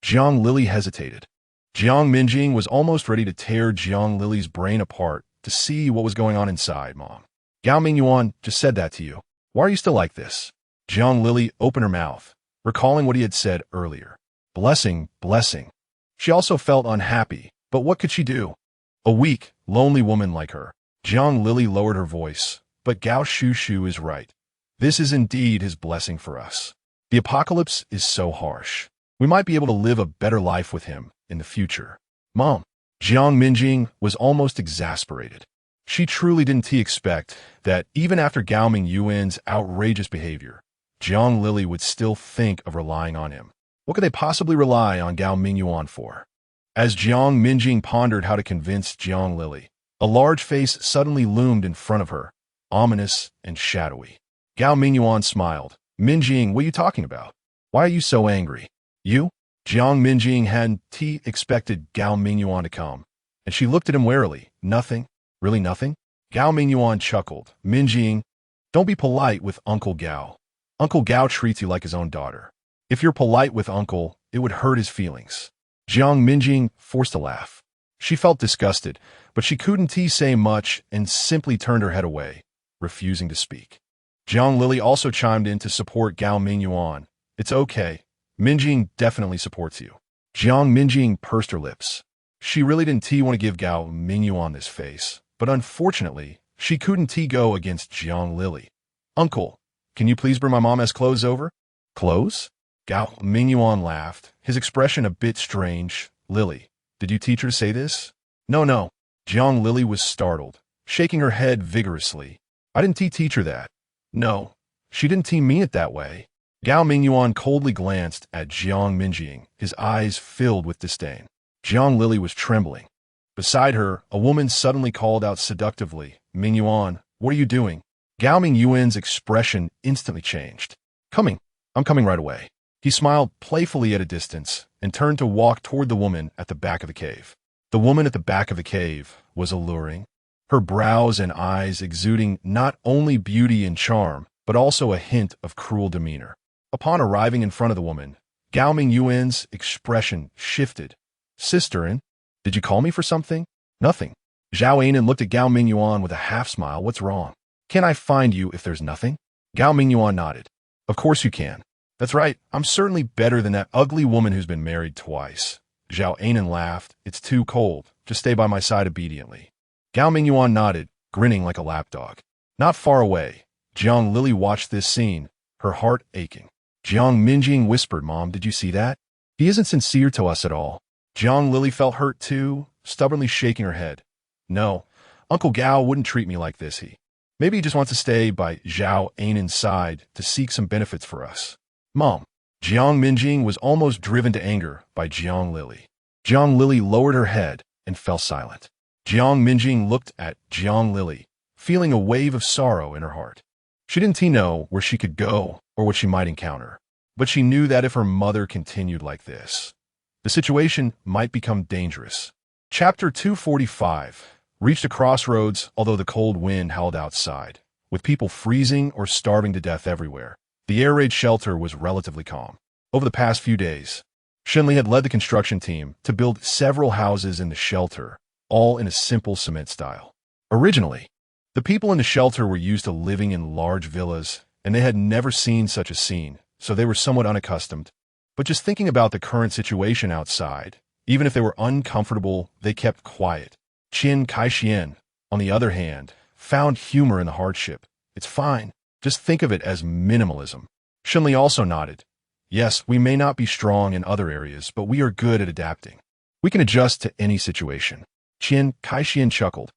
Jiang Lili hesitated. Jiang Minjing was almost ready to tear Jiang Lili's brain apart to see what was going on inside, Mom. Gao Minguan just said that to you. Why are you still like this? Jiang Lili opened her mouth, recalling what he had said earlier. Blessing. She also felt unhappy, but what could she do? A weak, lonely woman like her. Jiang Lili lowered her voice, but Gao Shushu is right. This is indeed his blessing for us. The apocalypse is so harsh. We might be able to live a better life with him in the future. Mom. Jiang Minjing was almost exasperated. She truly didn't expect that even after Gao Mingyuan's outrageous behavior, Jiang Lili would still think of relying on him. What could they possibly rely on Gao Mingyuan for? As Jiang Minjing pondered how to convince Jiang Lili, a large face suddenly loomed in front of her, ominous and shadowy. Gao Mingyuan smiled. Minjing, what are you talking about? Why are you so angry? You? Jiang Minjing hadn't expected Gao Mingyuan to come, and she looked at him warily. Nothing? Really nothing? Gao Mingyuan chuckled. Minjing, don't be polite with Uncle Gao. Uncle Gao treats you like his own daughter. If you're polite with Uncle, it would hurt his feelings. Jiang Minjing forced a laugh. She felt disgusted, but she couldn't say much and simply turned her head away, refusing to speak. Jiang Lili also chimed in to support Gao Mingyuan. It's okay. Minjing definitely supports you. Jiang Minjing pursed her lips. She really didn't want to give Gao Mingyuan this face, but unfortunately, she couldn't go against Jiang Lili. Uncle, can you please bring my mom's clothes over? Clothes? Gao Mingyuan laughed, his expression a bit strange. Lili, did you teach her to say this? No. Jiang Lili was startled, shaking her head vigorously. I didn't teach her that. No, she didn't mean it that way. Gao Mingyuan coldly glanced at Jiang Minjing, his eyes filled with disdain. Jiang Lili was trembling. Beside her, a woman suddenly called out seductively, Mingyuan, what are you doing? Gao Mingyuan's expression instantly changed. I'm coming right away. He smiled playfully at a distance and turned to walk toward the woman at the back of the cave. The woman at the back of the cave was alluring, her brows and eyes exuding not only beauty and charm, but also a hint of cruel demeanor. Upon arriving in front of the woman, Gao Mingyuan's expression shifted. Sister, did you call me for something? Nothing. Zhao Anan looked at Gao Mingyuan with a half-smile. What's wrong? Can I find you if there's nothing? Gao Mingyuan nodded. Of course you can. That's right, I'm certainly better than that ugly woman who's been married twice. Zhao Anan laughed. It's too cold. Just stay by my side obediently. Gao Mingyuan nodded, grinning like a lapdog. Not far away, Jiang Lili watched this scene, her heart aching. Jiang Minjing whispered, Mom, did you see that? He isn't sincere to us at all. Jiang Lili felt hurt too, stubbornly shaking her head. No, Uncle Gao wouldn't treat me like this. Maybe he just wants to stay by Zhao Anan's side to seek some benefits for us. Mom. Jiang Minjing was almost driven to anger by Jiang Lili. Jiang Lili lowered her head and fell silent. Jiang Minjing looked at Jiang Lili, feeling a wave of sorrow in her heart. She didn't know where she could go or what she might encounter, but she knew that if her mother continued like this, the situation might become dangerous. Chapter 245 reached a crossroads, although the cold wind howled outside, with people freezing or starving to death everywhere. The air raid shelter was relatively calm. Over the past few days, Shen Li had led the construction team to build several houses in the shelter, all in a simple cement style. Originally, the people in the shelter were used to living in large villas, and they had never seen such a scene, so they were somewhat unaccustomed. But just thinking about the current situation outside, even if they were uncomfortable, they kept quiet. Qin Kaixian, on the other hand, found humor in the hardship. It's fine. Just think of it as minimalism. Shen Li also nodded. Yes, we may not be strong in other areas, but we are good at adapting. We can adjust to any situation. Qin Kaixian chuckled.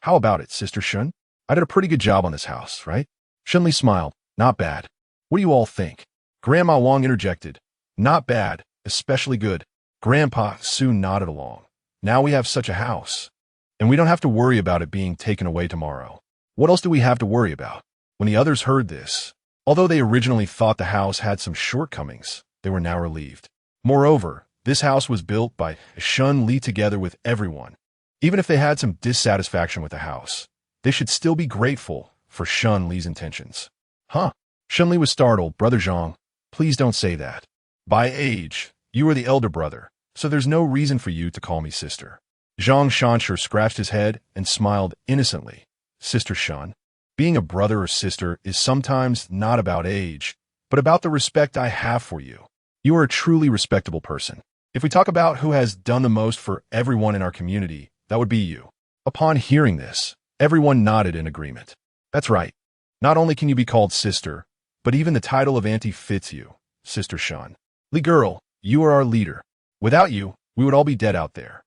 How about it, Sister Shen? I did a pretty good job on this house, right? Shen Li smiled. Not bad. What do you all think? Grandma Wang interjected. Not bad, especially good. Grandpa soon nodded along. Now we have such a house. And we don't have to worry about it being taken away tomorrow. What else do we have to worry about? When the others heard this, although they originally thought the house had some shortcomings, they were now relieved. Moreover, this house was built by Shen Li together with everyone. Even if they had some dissatisfaction with the house, they should still be grateful for Shen Li's intentions. Huh? Shen Li was startled. Brother Zhang, please don't say that. By age, you are the elder brother, so there's no reason for you to call me sister. Zhang Shanshi scratched his head and smiled innocently. Sister Shen, being a brother or sister is sometimes not about age, but about the respect I have for you. You are a truly respectable person. If we talk about who has done the most for everyone in our community, that would be you. Upon hearing this, everyone nodded in agreement. That's right. Not only can you be called sister, but even the title of auntie fits you, Sister Shen. Li girl, you are our leader. Without you, we would all be dead out there.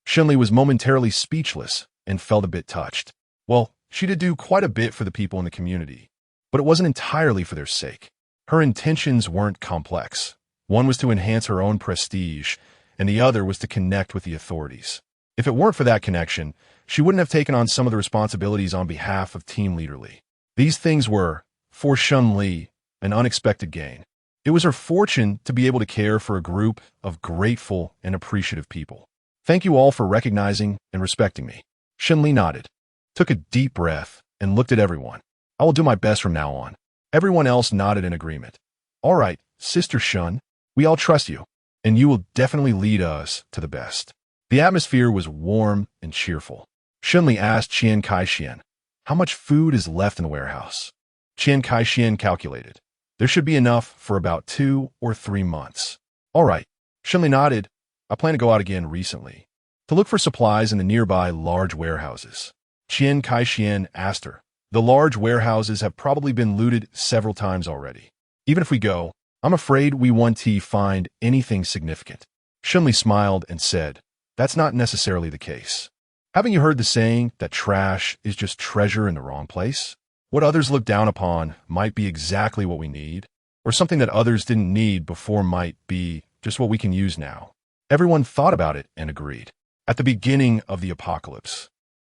Shen Li was momentarily speechless and felt a bit touched. Well, she did do quite a bit for the people in the community, but it wasn't entirely for their sake. Her intentions weren't complex. One was to enhance her own prestige, and the other was to connect with the authorities. If it weren't for that connection, she wouldn't have taken on some of the responsibilities on behalf of Team Leader Li. These things were, for Shen Li, an unexpected gain. It was her fortune to be able to care for a group of grateful and appreciative people. Thank you all for recognizing and respecting me. Shen Li nodded, took a deep breath, and looked at everyone. I will do my best from now on. Everyone else nodded in agreement. All right, Sister Shen, we all trust you, and you will definitely lead us to the best. The atmosphere was warm and cheerful. Shen Li asked Qin Kaixian, how much food is left in the warehouse? Qin Kaixian calculated. There should be enough for about 2 or 3 months. All right. Shen Li nodded. I plan to go out again recently to look for supplies in the nearby large warehouses. Qin Kaixian asked her. The large warehouses have probably been looted several times already. Even if we go, I'm afraid we won't find anything significant. Shen Li smiled and said, that's not necessarily the case. Haven't you heard the saying that trash is just treasure in the wrong place? What others look down upon might be exactly what we need, or something that others didn't need before might be just what we can use now. Everyone thought about it and agreed. At the beginning of the apocalypse,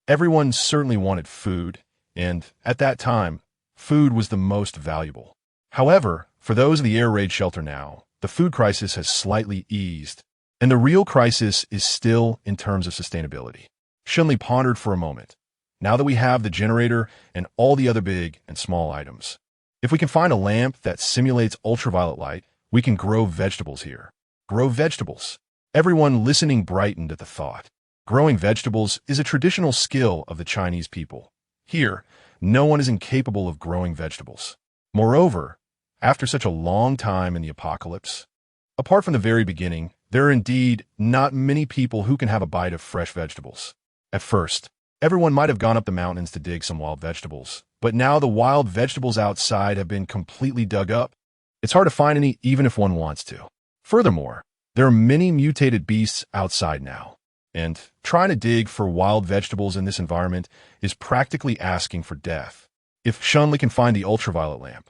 everyone certainly wanted food, and at that time, food was the most valuable. However, for those in the air raid shelter now, the food crisis has slightly eased, and the real crisis is still in terms of sustainability. Shen Li pondered for a moment. Now that we have the generator and all the other big and small items, if we can find a lamp that simulates ultraviolet light, we can grow vegetables here. Grow vegetables. Everyone listening brightened at the thought. Growing vegetables is a traditional skill of the Chinese people. Here, no one is incapable of growing vegetables. Moreover, after such a long time in the apocalypse, apart from the very beginning, there are indeed not many people who can have a bite of fresh vegetables. At first, everyone might have gone up the mountains to dig some wild vegetables, but now the wild vegetables outside have been completely dug up. It's hard to find any even if one wants to. Furthermore, there are many mutated beasts outside now, and trying to dig for wild vegetables in this environment is practically asking for death. If Shen Li can find the ultraviolet lamp,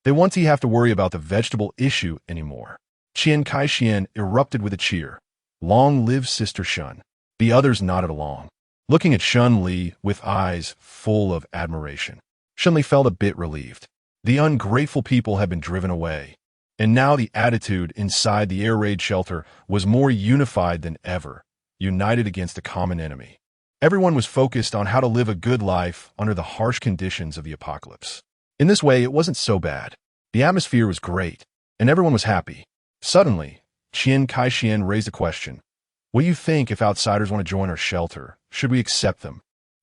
they won't have to worry about the vegetable issue anymore. Qin Kaixian erupted with a cheer. Long live Sister Shen. The others nodded along, looking at Shen Li with eyes full of admiration. Shen Li felt a bit relieved. The ungrateful people had been driven away, and now the attitude inside the air raid shelter was more unified than ever, united against a common enemy. Everyone was focused on how to live a good life under the harsh conditions of the apocalypse. In this way, it wasn't so bad. The atmosphere was great, and everyone was happy. Suddenly, Qin Kaixian raised a question. What do you think if outsiders want to join our shelter? Should we accept them?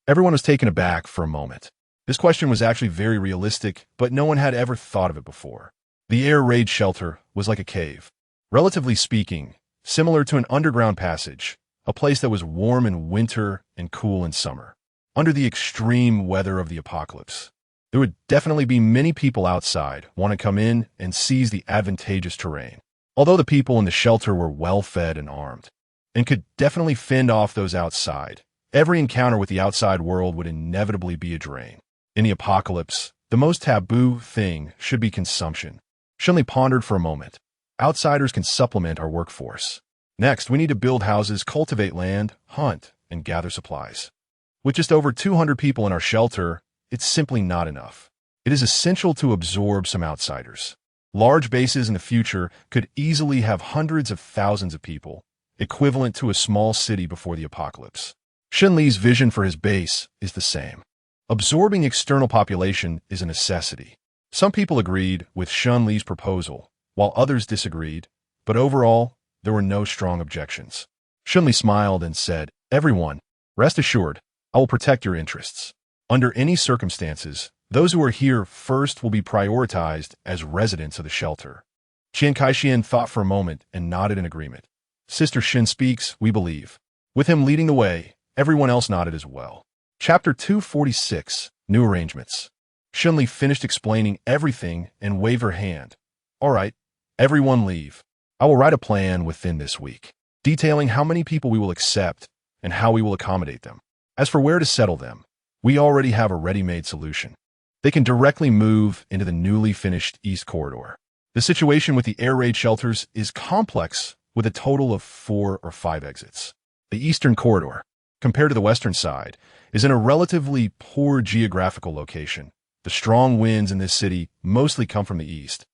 Everyone was taken aback for a moment. This question was actually very realistic, but no one had ever thought of it before. The air raid shelter was like a cave. Relatively speaking, similar to an underground passage, a place that was warm in winter and cool in summer. Under the extreme weather of the apocalypse, there would definitely be many people outside want to come in and seize the advantageous terrain. Although the people in the shelter were well-fed and armed, and could definitely fend off those outside, every encounter with the outside world would inevitably be a drain. In the apocalypse, the most taboo thing should be consumption. Shen Li pondered for a moment. Outsiders can supplement our workforce. Next, we need to build houses, cultivate land, hunt, and gather supplies. With just over 200 people in our shelter, it's simply not enough. It is essential to absorb some outsiders. Large bases in the future could easily have hundreds of thousands of people, equivalent to a small city before the apocalypse. Shen Li's vision for his base is the same. Absorbing external population is a necessity. Some people agreed with Shen Li's proposal, while others disagreed, but overall, there were no strong objections. Shen Li smiled and said, "Everyone, rest assured, I will protect your interests. Under any circumstances, those who are here first will be prioritized as residents of the shelter." Qian Kaixian thought for a moment and nodded in agreement. Sister Shen speaks, we believe. With him leading the way, everyone else nodded as well. Chapter 246, New Arrangements. Shen Li finished explaining everything and waved her hand. All right, everyone leave. I will write a plan within this week, detailing how many people we will accept and how we will accommodate them. As for where to settle them, we already have a ready-made solution. They can directly move into the newly finished East Corridor. The situation with the air raid shelters is complex, with a total of 4 or 5 exits. The Eastern Corridor, compared to the western side, is in a relatively poor geographical location. The strong winds in this city mostly come from the east,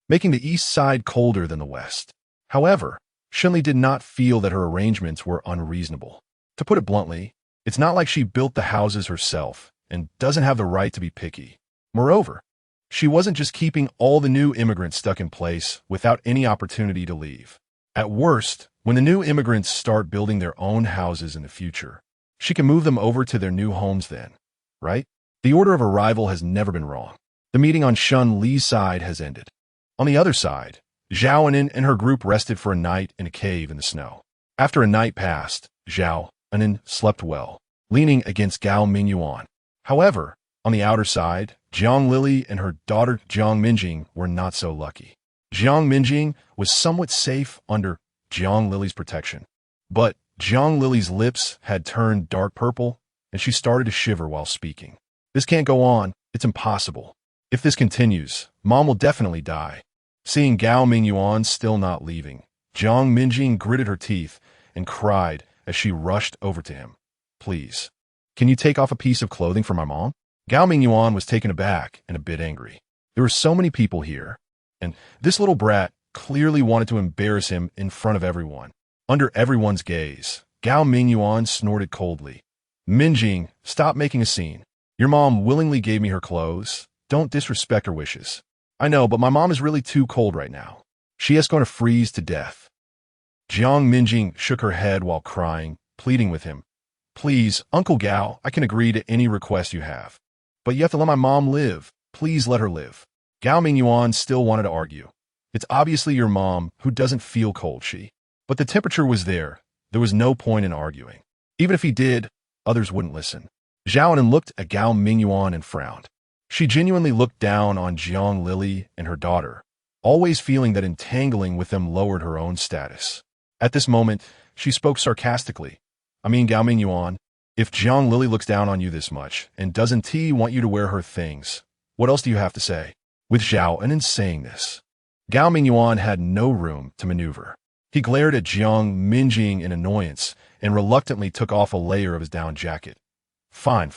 making the east side colder than the west. However, Shen Li did not feel that her arrangements were unreasonable. To put it bluntly, it's not like she built the houses herself and doesn't have the right to be picky. Moreover, she wasn't just keeping all the new immigrants stuck in place without any opportunity to leave. At worst, when the new immigrants start building their own houses in the future, she can move them over to their new homes then, right? The order of arrival has never been wrong. The meeting on Shen Li's side has ended. On the other side, Zhao Anin and her group rested for a night in a cave in the snow. After a night passed, Zhao Anin slept well, leaning against Gao Minguan. However, on the outer side, Jiang Lili and her daughter Jiang Minjing were not so lucky. Jiang Minjing was somewhat safe under Jiang Lili's protection, but Jiang Lili's lips had turned dark purple, and she started to shiver while speaking. This can't go on. It's impossible. If this continues, Mom will definitely die. Seeing Gao Minguan still not leaving, Jiang Minjing gritted her teeth and cried as she rushed over to him. Please, can you take off a piece of clothing for my mom? Gao Minguan was taken aback and a bit angry. There were so many people here, and this little brat clearly wanted to embarrass him in front of everyone. Under everyone's gaze, Gao Minguan snorted coldly. Minjing, stop making a scene. Your mom willingly gave me her clothes. Don't disrespect her wishes. I know, but my mom is really too cold right now. She is going to freeze to death. Jiang Minjing shook her head while crying, pleading with him. Please, Uncle Gao, I can agree to any request you have. But you have to let my mom live. Please let her live. Gao Minguan still wanted to argue. It's obviously your mom who doesn't feel cold, But the temperature was there. There was no point in arguing. Even if he did, others wouldn't listen. Zhao Anin looked at Gao Minguan and frowned. She genuinely looked down on Jiang Lili and her daughter, always feeling that entangling with them lowered her own status. At this moment, she spoke sarcastically. I mean, Gao Minguan, if Jiang Lili looks down on you this much and doesn't want you to wear her things, what else do you have to say? With Zhao Anin saying this, Gao Minguan had no room to maneuver. He glared at Jiang Minjing in annoyance and reluctantly took off a layer of his down jacket. Fine.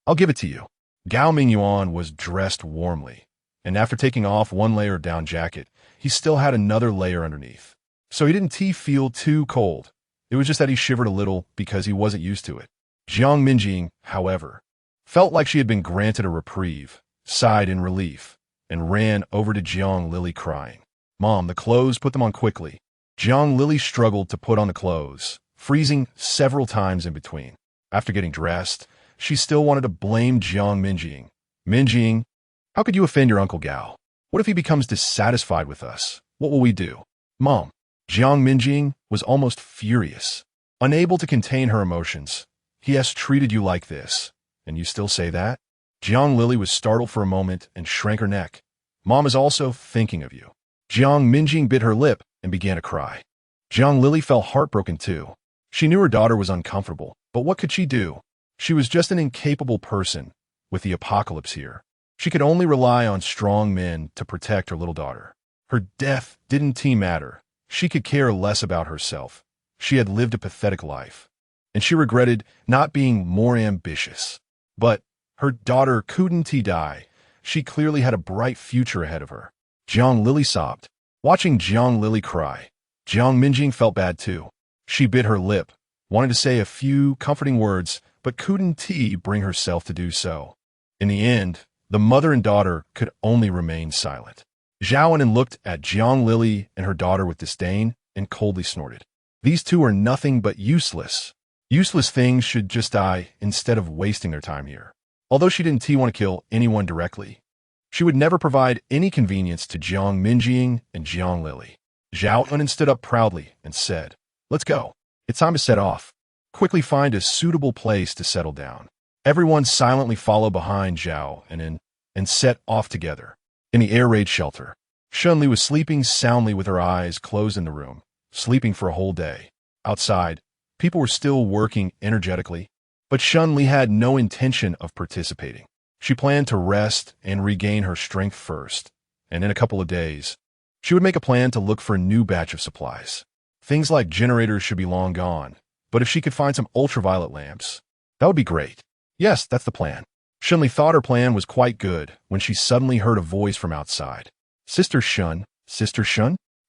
I'll give it to you. Gao Minguan was dressed warmly, and after taking off one layer of down jacket, he still had another layer underneath. So he didn't feel too cold. It was just that he shivered a little because he wasn't used to it. Jiang Minjing, however, felt like she had been granted a reprieve, sighed in relief, and ran over to Jiang Lili crying. Mom, the clothes, put them on quickly. Jiang Lili struggled to put on the clothes, freezing several times in between. After getting dressed, she still wanted to blame Jiang Minjing. Minjing, how could you offend your Uncle Gao? What if he becomes dissatisfied with us? What will we do? Mom. Jiang Minjing was almost furious. Unable to contain her emotions. He has treated you like this, and you still say that? Jiang Lili was startled for a moment and shrank her neck. Mom is also thinking of you. Jiang Minjing bit her lip and began to cry. Jiang Lili felt heartbroken too. She knew her daughter was uncomfortable, but what could she do? She was just an incapable person. With the apocalypse here, she could only rely on strong men to protect her little daughter. Her death didn't matter. She could care less about herself. She had lived a pathetic life, and she regretted not being more ambitious. But her daughter couldn't die. She clearly had a bright future ahead of her. Jiang Lili sobbed. Watching Jiang Lili cry, Jiang Minjing felt bad too. She bit her lip, wanted to say a few comforting words, but couldn't bring herself to do so. In the end, the mother and daughter could only remain silent. Zhao Anan looked at Jiang Lili and her daughter with disdain and coldly snorted. These two are nothing but useless. Useless things should just die instead of wasting their time here. Although she didn't want to kill anyone directly, she would never provide any convenience to Jiang Minjing and Jiang Lili. Zhao Anan stood up proudly and said, "Let's go. It's time to set off. Quickly find a suitable place to settle down." Everyone silently followed behind Zhao Anan and set off together. In the air raid shelter, Shen Li was sleeping soundly with her eyes closed in the room, sleeping for a whole day. Outside, people were still working energetically, but Shen Li had no intention of participating. She planned to rest and regain her strength first, and in a couple of days, she would make a plan to look for a new batch of supplies. Things like generators should be long gone, but if she could find some ultraviolet lamps, that would be great. Yes, that's the plan. Shen Li thought her plan was quite good when she suddenly heard a voice from outside. Sister Shen,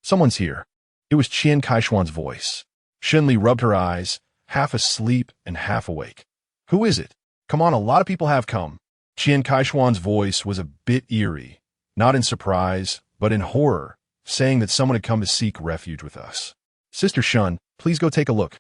someone's here. It was Qian Kaishuan's voice. Shen Li rubbed her eyes, half asleep and half awake. Who is it? Come on, a lot of people have come. Qian Kaishuan's voice was a bit eerie, not in surprise, but in horror, saying that someone had come to seek refuge with us. Sister Shen, please go take a look.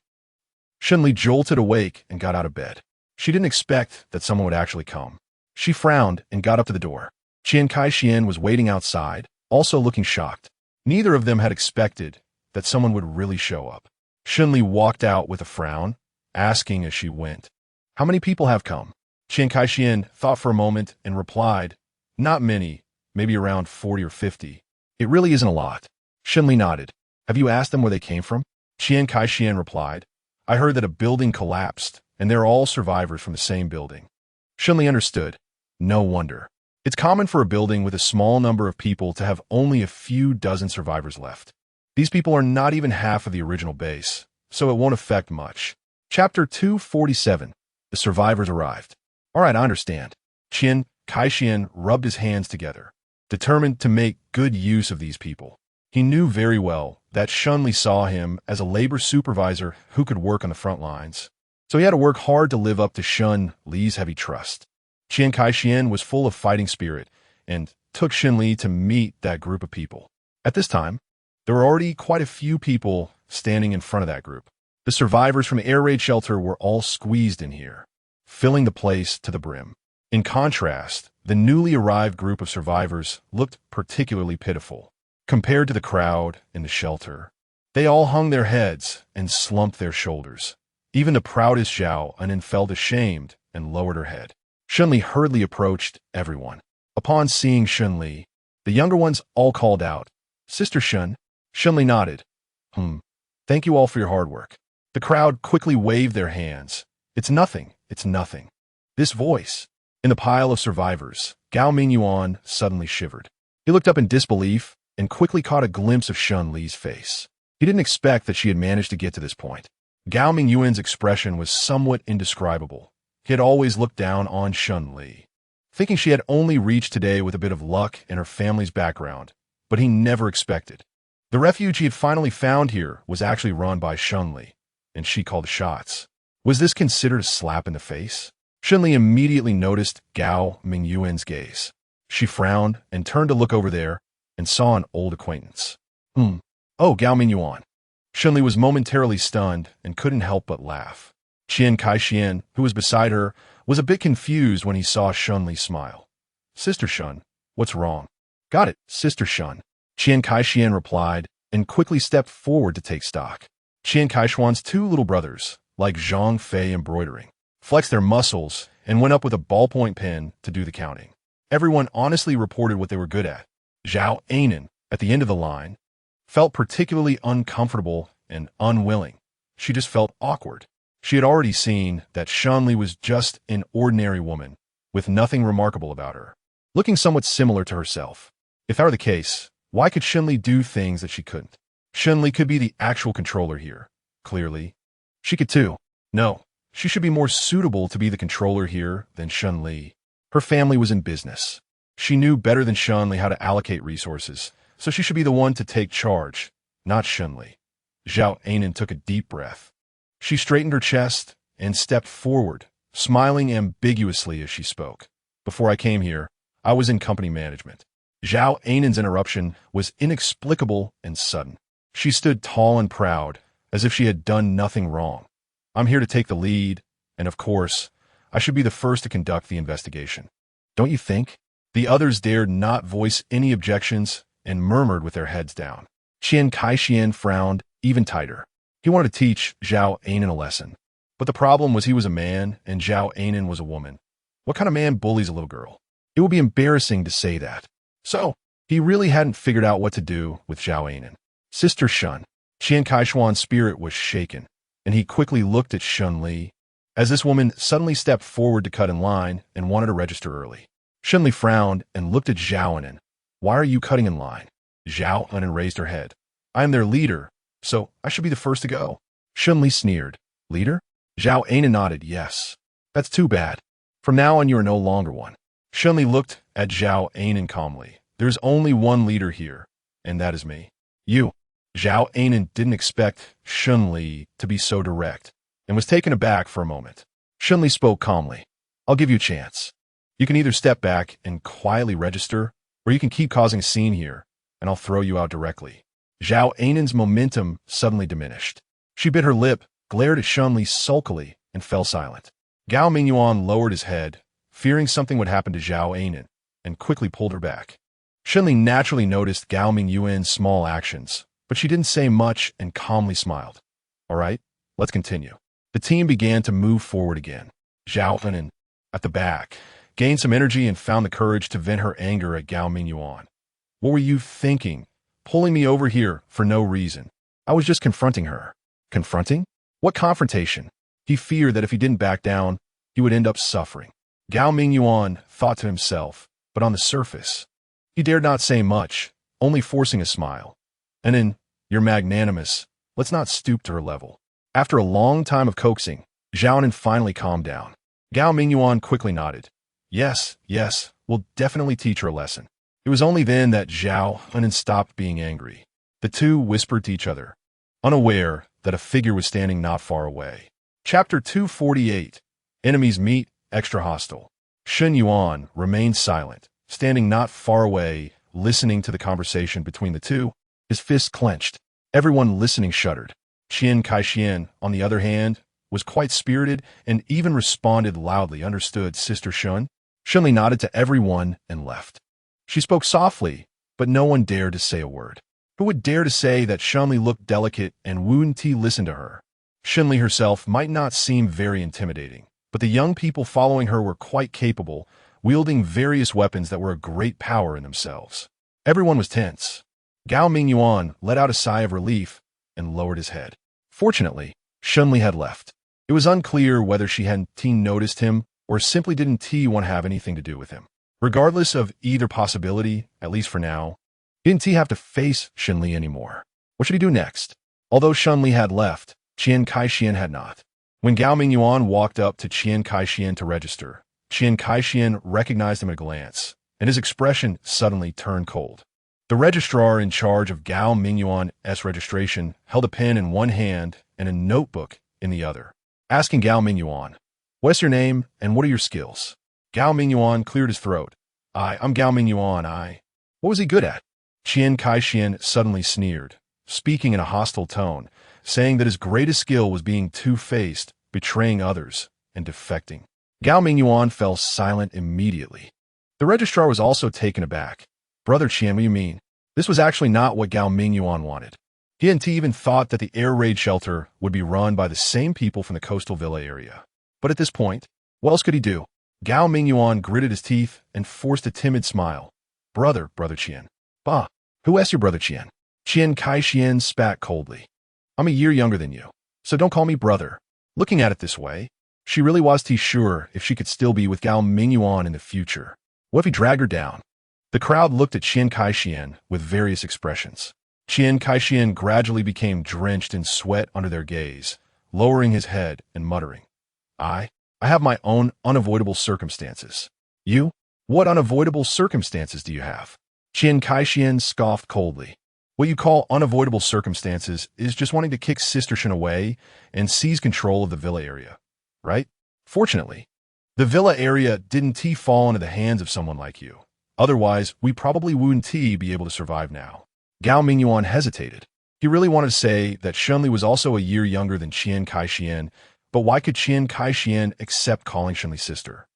Shen Li jolted awake and got out of bed. She didn't expect that someone would actually come. She frowned and got up to the door. Qian Kaishuan was waiting outside, also looking shocked. Neither of them had expected that someone would really show up. Shen Li walked out with a frown, asking as she went, "How many people have come?" Qian Kaishuan thought for a moment and replied, "Not many, maybe around 40 or 50. It really isn't a lot." Shen Li nodded. "Have you asked them where they came from?" Qian Kaishuan replied, "I heard that a building collapsed, and they're all survivors from the same building." Shen Li understood. No wonder. It's common for a building with a small number of people to have only a few dozen survivors left. These people are not even half of the original base, so it won't affect much. Chapter 247. The survivors arrived. All right, I understand. Qian Kaishuan rubbed his hands together, determined to make good use of these people. He knew very well that Shen Li saw him as a labor supervisor who could work on the front lines, so he had to work hard to live up to Shen Li's heavy trust. Qian Kaishuan was full of fighting spirit and took Shen Li to meet that group of people. At this time, there were already quite a few people standing in front of that group. The survivors from the air raid shelter were all squeezed in here, filling the place to the brim. In contrast, the newly arrived group of survivors looked particularly pitiful. Compared to the crowd in the shelter, they all hung their heads and slumped their shoulders. Even the proudest Zhao Anan felt ashamed and lowered her head. Shen Li hurriedly approached everyone. Upon seeing Shen Li, the younger ones all called out, "Sister Shen." Shen Li nodded. Thank you all for your hard work." The crowd quickly waved their hands. It's nothing. This voice. In the pile of survivors, Gao Minguan suddenly shivered. He looked up in disbelief and quickly caught a glimpse of Shen Li's face. He didn't expect that she had managed to get to this point. Gao Minguan's expression was somewhat indescribable. He had always looked down on Shen Li, thinking she had only reached today with a bit of luck in her family's background, but he never expected. The refuge he had finally found here was actually run by Shen Li, and she called the shots. Was this considered a slap in the face? Shen Li immediately noticed Gao Minguan's gaze. She frowned and turned to look over there and saw an old acquaintance. Oh, Gao Minguan. Shen Li was momentarily stunned and couldn't help but laugh. Qian Kai-Xian, who was beside her, was a bit confused when he saw Shen Li smile. "Sister Shen, what's wrong?" "Got it, Sister Shen," Qian Kai-Xian replied, and quickly stepped forward to take stock. Qian Kai-Xuan's two little brothers, like Zhang Fei embroidering, flexed their muscles and went up with a ballpoint pen to do the counting. Everyone honestly reported what they were good at. Zhao Ainen, at the end of the line, felt particularly uncomfortable and unwilling. She just felt awkward. She had already seen that Shen Li was just an ordinary woman, with nothing remarkable about her, looking somewhat similar to herself. If that were the case, why could Shen Li do things that she couldn't? Shen Li could be the actual controller here, clearly. She could too. No, she should be more suitable to be the controller here than Shen Li. Her family was in business. She knew better than Shen Li how to allocate resources, so she should be the one to take charge, not Shen Li. Zhao Ainen took a deep breath. She straightened her chest and stepped forward, smiling ambiguously as she spoke. "Before I came here, I was in company management." Zhao Ainen's interruption was inexplicable and sudden. She stood tall and proud, as if she had done nothing wrong. "I'm here to take the lead, and of course, I should be the first to conduct the investigation. Don't you think?" The others dared not voice any objections and murmured with their heads down. Qian Kai-Xian frowned even tighter. He wanted to teach Zhao Ainen a lesson. But the problem was he was a man and Zhao Ainen was a woman. What kind of man bullies a little girl? It would be embarrassing to say that. So, he really hadn't figured out what to do with Zhao Ainen. "Sister Shen." Qian Kai-Xuan's spirit was shaken, and he quickly looked at Shen Li, as this woman suddenly stepped forward to cut in line and wanted to register early. Shen Li frowned and looked at Zhao Ainen. "Why are you cutting in line?" Zhao Ainen raised her head. "I am their leader, so I should be the first to go." Shen Li sneered. "Leader?" Zhao Ainen nodded, "Yes. That's too bad. From now on you are no longer one." Shen Li looked at Zhao Ainen calmly. "There's only one leader here, and that is me. You." Zhao Ainen didn't expect Shen Li to be so direct, and was taken aback for a moment. Shen Li spoke calmly. "I'll give you a chance. You can either step back and quietly register, or you can keep causing a scene here, and I'll throw you out directly." Zhao Ainen's momentum suddenly diminished. She bit her lip, glared at Shen Li sulkily, and fell silent. Gao Minguan lowered his head, fearing something would happen to Zhao Ainen, and quickly pulled her back. Shen Li naturally noticed Gao Minguan's small actions, but she didn't say much and calmly smiled. "All right, let's continue." The team began to move forward again. Zhao Ainen, at the back, gained some energy and found the courage to vent her anger at Gao Minguan. "What were you thinking? Pulling me over here for no reason. I was just confronting her." Confronting? What confrontation? He feared that if he didn't back down, he would end up suffering. Gao Minguan thought to himself, but on the surface, he dared not say much, only forcing a smile. "And then, you're magnanimous. Let's not stoop to her level." After a long time of coaxing, Zhao Ainen finally calmed down. Gao Minguan quickly nodded. Yes, we'll definitely teach her a lesson." It was only then that Zhao Ainen stopped being angry. The two whispered to each other, unaware that a figure was standing not far away. Chapter 248. Enemies meet, extra hostile. Shen Yuan remained silent, standing not far away, listening to the conversation between the two, his fists clenched. Everyone listening shuddered. Qian Kai-Xian, on the other hand, was quite spirited and even responded loudly. "Understood, Sister Shen." Shen Li nodded to everyone and left. She spoke softly, but no one dared to say a word. Who would dare to say that Shen Li looked delicate and wouldn't he listen to her? Shen Li herself might not seem very intimidating, but the young people following her were quite capable, wielding various weapons that were a great power in themselves. Everyone was tense. Gao Minguan let out a sigh of relief and lowered his head. Fortunately, Shen Li had left. It was unclear whether she hadn't noticed him or simply didn't want to have anything to do with him. Regardless of either possibility, at least for now, didn't have to face Shen Li anymore. What should he do next? Although Shen Li had left, Qian Kai-Xian had not. When Gao Minguan walked up to Qian Kai-Xian to register, Qian Kai-Xian recognized him at a glance, and his expression suddenly turned cold. The registrar in charge of Gao Minguan's registration held a pen in one hand and a notebook in the other, asking Gao Minguan, "What's your name and what are your skills?" Gao Minguan cleared his throat. I'm Gao Minguan, What was he good at?" Qian Kai-Xian suddenly sneered. speaking in a hostile tone, saying that his greatest skill was being two-faced, betraying others, and defecting. Gao Minguan fell silent immediately. The registrar was also taken aback. Brother Qian, what do you mean? This was actually not what Gao Minguan wanted. He hadn't even thought that the air raid shelter would be run by the same people from the coastal villa area. But at this point, what else could he do? Gao Minguan gritted his teeth and forced a timid smile. Brother Qian. Bah, who asked your brother Qian? Qian Kai-Xian spat coldly. I'm a year younger than you, so don't call me brother. Looking at it this way, she really wasn't sure if she could still be with Gao Minguan in the future. What if he dragged her down? The crowd looked at Qian Kai-Xian with various expressions. Qian Kai-Xian gradually became drenched in sweat under their gaze, lowering his head and muttering, I have my own unavoidable circumstances. You? What unavoidable circumstances do you have? Qian Kai-Xian scoffed coldly. What you call unavoidable circumstances is just wanting to kick Sister Shen away and seize control of the villa area, right? Fortunately, the villa area didn't fall into the hands of someone like you. Otherwise, we probably wouldn't be able to survive now. Gao Minguan hesitated. He really wanted to say that Shen Li was also a year younger than Qian Kai-Xian, but why could Qian Kai-Xian accept calling Shen Li's sister?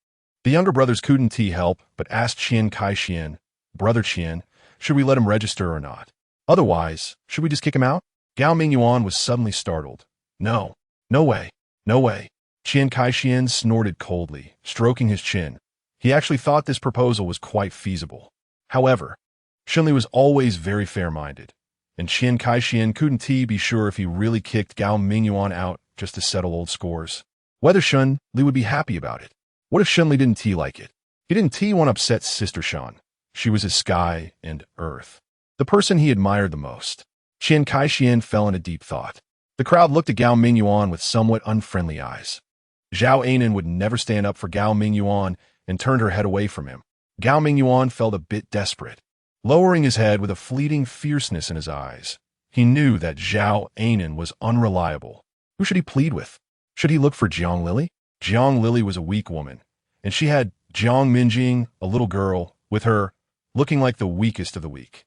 The younger brothers couldn't help but ask Qian Kai-Xian, Brother Qian, should we let him register or not? Otherwise, should we just kick him out? Gao Minguan was suddenly startled. No way. Qian Kai-Xian snorted coldly, stroking his chin. He actually thought this proposal was quite feasible. However, Shen Li was always very fair-minded, and Qian Kai-Xian couldn't be sure if he really kicked Gao Minguan out just to settle old scores. Whether Shen Li would be happy about it. What if Shen Li didn't like it? He didn't want to upset Sister Shen. She was his sky and earth, the person he admired the most. Qian Kai-Xian fell into deep thought. The crowd looked at Gao Minguan with somewhat unfriendly eyes. Zhao Anan would never stand up for Gao Minguan and turned her head away from him. Gao Minguan felt a bit desperate, lowering his head with a fleeting fierceness in his eyes. He knew that Zhao Anan was unreliable. Who should he plead with? Should he look for Jiang Lili? Jiang Lili was a weak woman, and she had Jiang Minjing, a little girl, with her, looking like the weakest of the weak.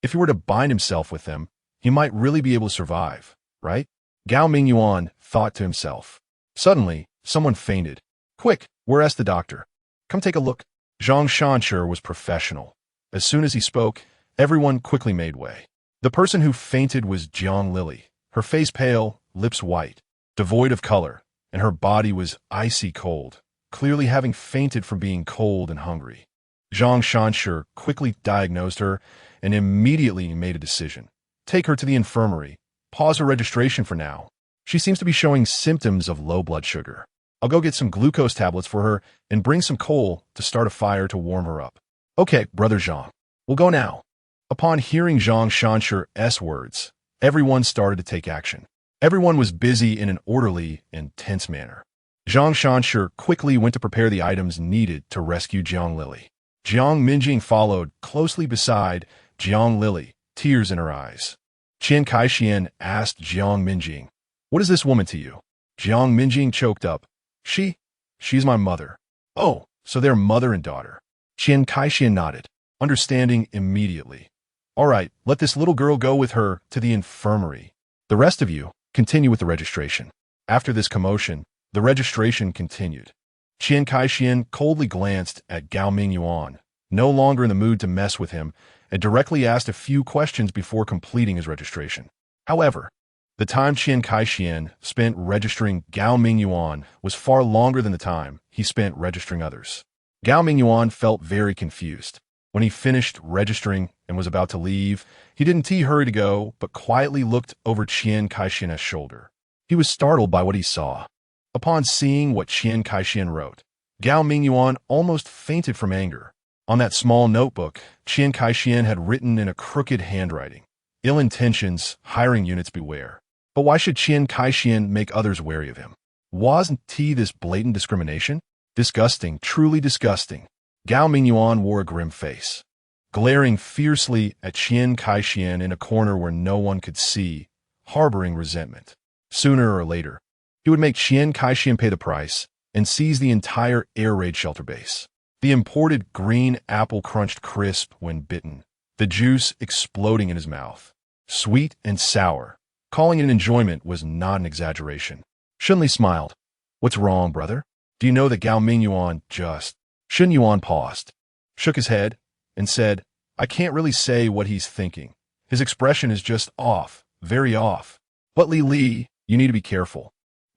If he were to bind himself with them, he might really be able to survive, right? Gao Minguan thought to himself. Suddenly, someone fainted. Quick, where's the doctor? Come take a look. Zhang Shanshi was professional. As soon as he spoke, everyone quickly made way. The person who fainted was Jiang Lili, her face pale, lips white, devoid of color, and her body was icy cold, clearly having fainted from being cold and hungry. Zhang Shanshi quickly diagnosed her and immediately made a decision. Take her to the infirmary. Pause her registration for now. She seems to be showing symptoms of low blood sugar. I'll go get some glucose tablets for her and bring some coal to start a fire to warm her up. Okay, Brother Zhang. We'll go now. Upon hearing Zhang Shanshi's words, everyone started to take action. Everyone was busy in an orderly and tense manner. Zhang Shanshi quickly went to prepare the items needed to rescue Jiang Lili. Jiang Minjing followed closely beside Jiang Lili, tears in her eyes. Qian Kai-Xian asked Jiang Minjing, what is this woman to you? Jiang Minjing choked up. She's my mother. Oh, so they're mother and daughter. Qian Kai-Xian nodded, understanding immediately. All right, let this little girl go with her to the infirmary. The rest of you, continue with the registration. After this commotion, the registration continued. Qian Kai-Xian coldly glanced at Gao Minguan, no longer in the mood to mess with him, and directly asked a few questions before completing his registration. However, the time Qian Kai-Xian spent registering Gao Minguan was far longer than the time he spent registering others. Gao Minguan felt very confused. When he finished registering and was about to leave, he didn't hurry to go, but quietly looked over Qian Kai-Xian's shoulder. He was startled by what he saw. Upon seeing what Qian Kai-Xian wrote, Gao Minguan almost fainted from anger. On that small notebook, Qian Kai-Xian had written in a crooked handwriting, "Ill intentions, hiring units beware." But why should Qian Kai-Xian make others wary of him? Wasn't this blatant discrimination? Disgusting, truly disgusting. Gao Minguan wore a grim face, glaring fiercely at Qian Kai-Xian in a corner where no one could see, harboring resentment. Sooner or later, he would make Qian Kai-Xian pay the price and seize the entire air raid shelter base. The imported green apple crunched crisp when bitten, the juice exploding in his mouth. sweet and sour. Calling it an enjoyment was not an exaggeration. Shen Li smiled. What's wrong, brother? Do you know that Gao Minguan just... Shen Yuan paused, shook his head, and said, I can't really say what he's thinking. His expression is just off, very off. But Li, you need to be careful.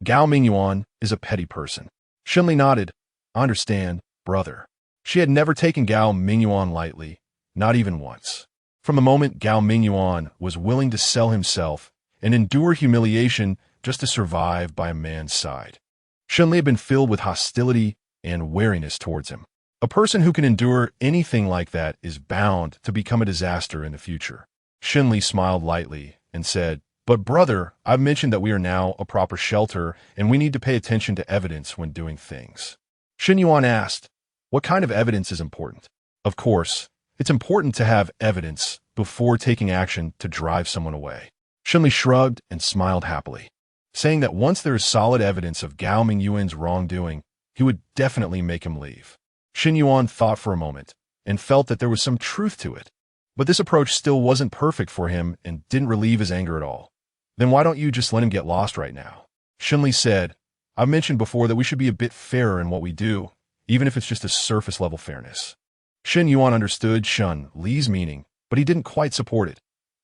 Gao Minguan is a petty person. Shen Li nodded. I understand, brother. She had never taken Gao Minguan lightly, not even once. From the moment Gao Minguan was willing to sell himself and endure humiliation just to survive by a man's side, Shen Li had been filled with hostility and wariness towards him. A person who can endure anything like that is bound to become a disaster in the future. Shen Li smiled lightly and said, But brother, I've mentioned that we are now a proper shelter and we need to pay attention to evidence when doing things. Shen Yuan asked, What kind of evidence is important? Of course, it's important to have evidence before taking action to drive someone away. Shen Li shrugged and smiled happily, saying that once there is solid evidence of Gao Mingyuan's wrongdoing, he would definitely make him leave. Shen Yuan thought for a moment and felt that there was some truth to it. But this approach still wasn't perfect for him and didn't relieve his anger at all. Then why don't you just let him get lost right now? Shen Li said, I've mentioned before that we should be a bit fairer in what we do, even if it's just a surface-level fairness. Shen Yuan understood Shen Li's meaning, but he didn't quite support it.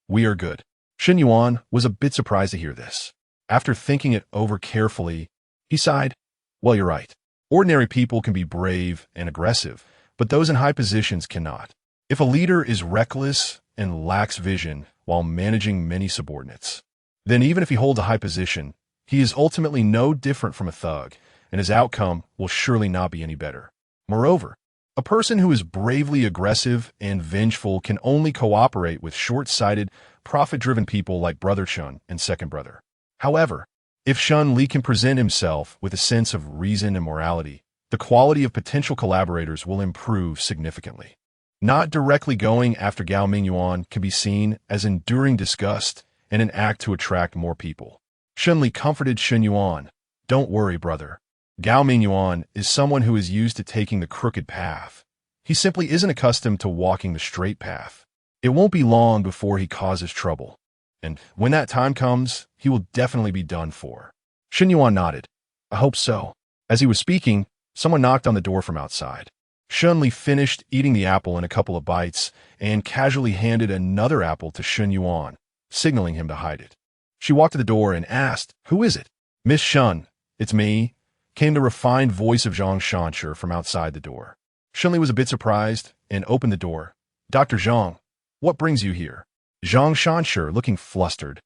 We are good. Shen Yuan was a bit surprised to hear this. After thinking it over carefully, he sighed. Well, you're right. Ordinary people can be brave and aggressive, but those in high positions cannot. If a leader is reckless and lacks vision while managing many subordinates, then even if he holds a high position, he is ultimately no different from a thug, and his outcome will surely not be any better. Moreover, a person who is bravely aggressive and vengeful can only cooperate with short-sighted, profit-driven people like Brother Shen and Second Brother. However, if Shen Li can present himself with a sense of reason and morality, the quality of potential collaborators will improve significantly. Not directly going after Gao Mingyuan can be seen as enduring disgust and an act to attract more people. Shen Li comforted Shen Yuan. Don't worry, brother. Gao Mingyuan is someone who is used to taking the crooked path. He simply isn't accustomed to walking the straight path. It won't be long before he causes trouble. And when that time comes, he will definitely be done for. Shen Yuan nodded. I hope so. As he was speaking, someone knocked on the door from outside. Shen Li finished eating the apple in a couple of bites and casually handed another apple to Shen Yuan, signaling him to hide it. She walked to the door and asked, Who is it? Miss Shen, it's me, came the refined voice of Zhang Shanshi from outside the door. Shen Li was a bit surprised and opened the door. Dr. Zhang, what brings you here? Zhang Shanshi, looking flustered,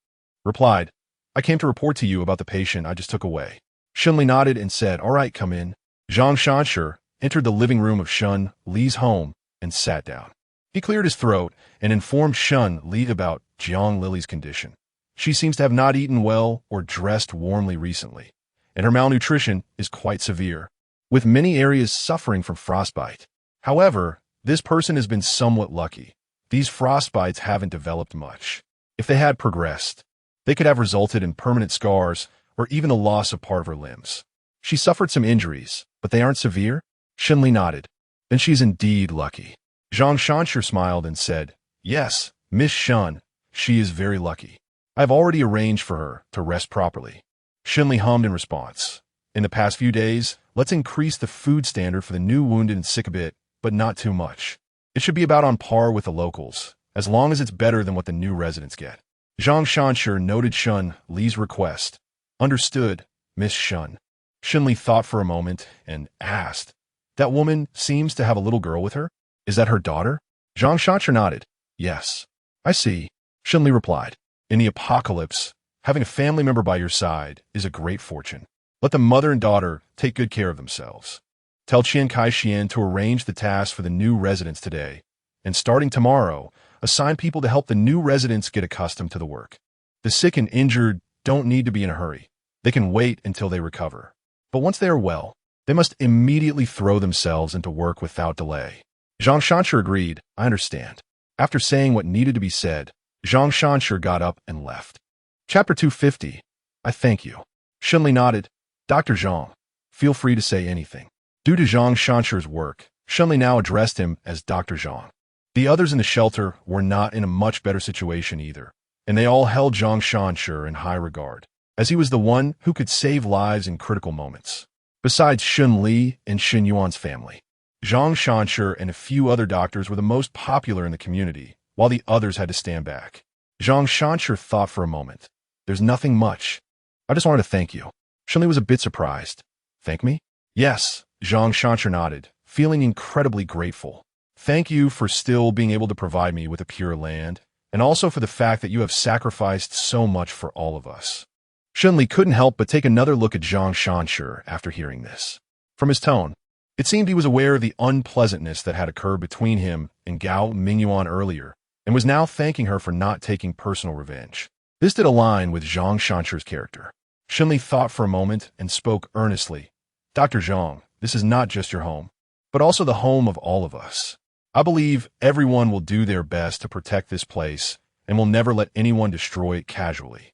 replied, I came to report to you about the patient I just took away. Shen Li nodded and said, All right, come in. Zhang Shanshi entered the living room of Shen Li's home and sat down. He cleared his throat and informed Shen Li about Jiang Lily's condition. She seems to have not eaten well or dressed warmly recently, and her malnutrition is quite severe, with many areas suffering from frostbite. However, this person has been somewhat lucky. These frostbites haven't developed much. If they had progressed, they could have resulted in permanent scars or even the loss of part of her limbs. She suffered some injuries, but they aren't severe? Shen Li nodded. Then she's indeed lucky. Zhang Shanshi smiled and said, Yes, Miss Shen, she is very lucky. I've already arranged for her to rest properly. Shen Li hummed in response. In the past few days, let's increase the food standard for the new wounded and sick a bit, but not too much. It should be about on par with the locals, as long as it's better than what the new residents get. Zhang Shanshi noted Shen Li's request. Understood, Miss Shen. Shen Li thought for a moment and asked, That woman seems to have a little girl with her? Is that her daughter? Zhang Shanshi nodded. Yes. I see. Shen Li replied. In the apocalypse, having a family member by your side is a great fortune. Let the mother and daughter take good care of themselves. Tell Qian Kai-Xian to arrange the tasks for the new residents today, and starting tomorrow, assign people to help the new residents get accustomed to the work. The sick and injured don't need to be in a hurry. They can wait until they recover. But once they are well, they must immediately throw themselves into work without delay. Zhang Shanshi agreed. I understand. After saying what needed to be said, Zhang Shanshi got up and left. Chapter 250. I thank you. Shen Li nodded. Dr. Zhang, feel free to say anything. Due to Zhang Shanshi's work, Shen Li now addressed him as Dr. Zhang. The others in the shelter were not in a much better situation either, and they all held Zhang Shanshi in high regard, as he was the one who could save lives in critical moments. Besides Shen Li and Shen Yuan's family, Zhang Shanshi and a few other doctors were the most popular in the community, while the others had to stand back. Zhang Shanshi thought for a moment. There's nothing much. I just wanted to thank you. Shen Li was a bit surprised. Thank me? Yes, Zhang Shanshi nodded, feeling incredibly grateful. Thank you for still being able to provide me with a pure land, and also for the fact that you have sacrificed so much for all of us. Shen Li couldn't help but take another look at Zhang Shanshi after hearing this. From his tone, it seemed he was aware of the unpleasantness that had occurred between him and Gao Minguan earlier, and was now thanking her for not taking personal revenge. This did align with Zhang Shanshi's character. Shen Li thought for a moment and spoke earnestly. Dr. Zhang, this is not just your home, but also the home of all of us. I believe everyone will do their best to protect this place and will never let anyone destroy it casually.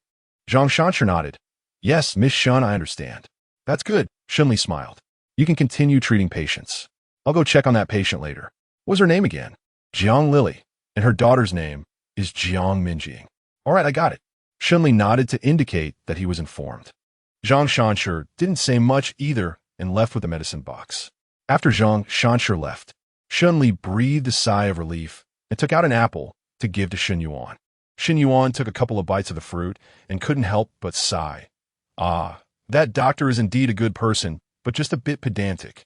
Zhang Shanshi nodded. Yes, Miss Shen, I understand. That's good. Shen Li smiled. You can continue treating patients. I'll go check on that patient later. What was her name again? Jiang Lily. And her daughter's name is Jiang Minjing. All right, I got it. Shen Li nodded to indicate that he was informed. Zhang Shanshi didn't say much either and left with the medicine box. After Zhang Shanshi left, Shen Li breathed a sigh of relief and took out an apple to give to Shen Yuan. Shen Yuan took a couple of bites of the fruit and couldn't help but sigh. Ah, that doctor is indeed a good person, but just a bit pedantic.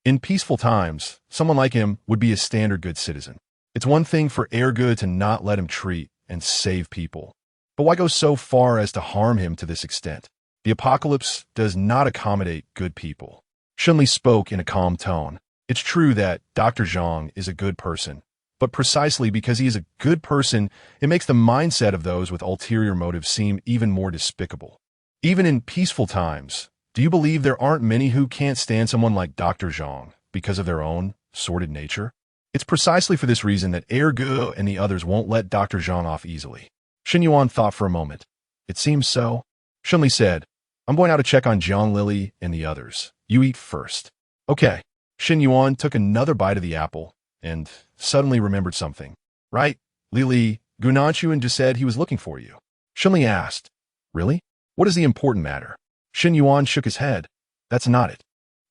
In peaceful times, someone like him would be a standard good citizen. It's one thing for Good to not let him treat and save people, but why go so far as to harm him to this extent? The apocalypse does not accommodate good people. Shen Li spoke in a calm tone. It's true that Dr. Zhang is a good person, but precisely because he is a good person, it makes the mindset of those with ulterior motives seem even more despicable. Even in peaceful times, do you believe there aren't many who can't stand someone like Dr. Zhang because of their own sordid nature? It's precisely for this reason that Gu and the others won't let Dr. Zhang off easily. Shen Yuan thought for a moment. It seems so. Shen Li said, I'm going out to check on Jiang Lily and the others. You eat first. Okay. Shen Yuan took another bite of the apple and suddenly remembered something. Right, Lili, Gunanshuan just said he was looking for you. Shen Li asked, Really? What is the important matter? Shen Yuan shook his head. That's not it.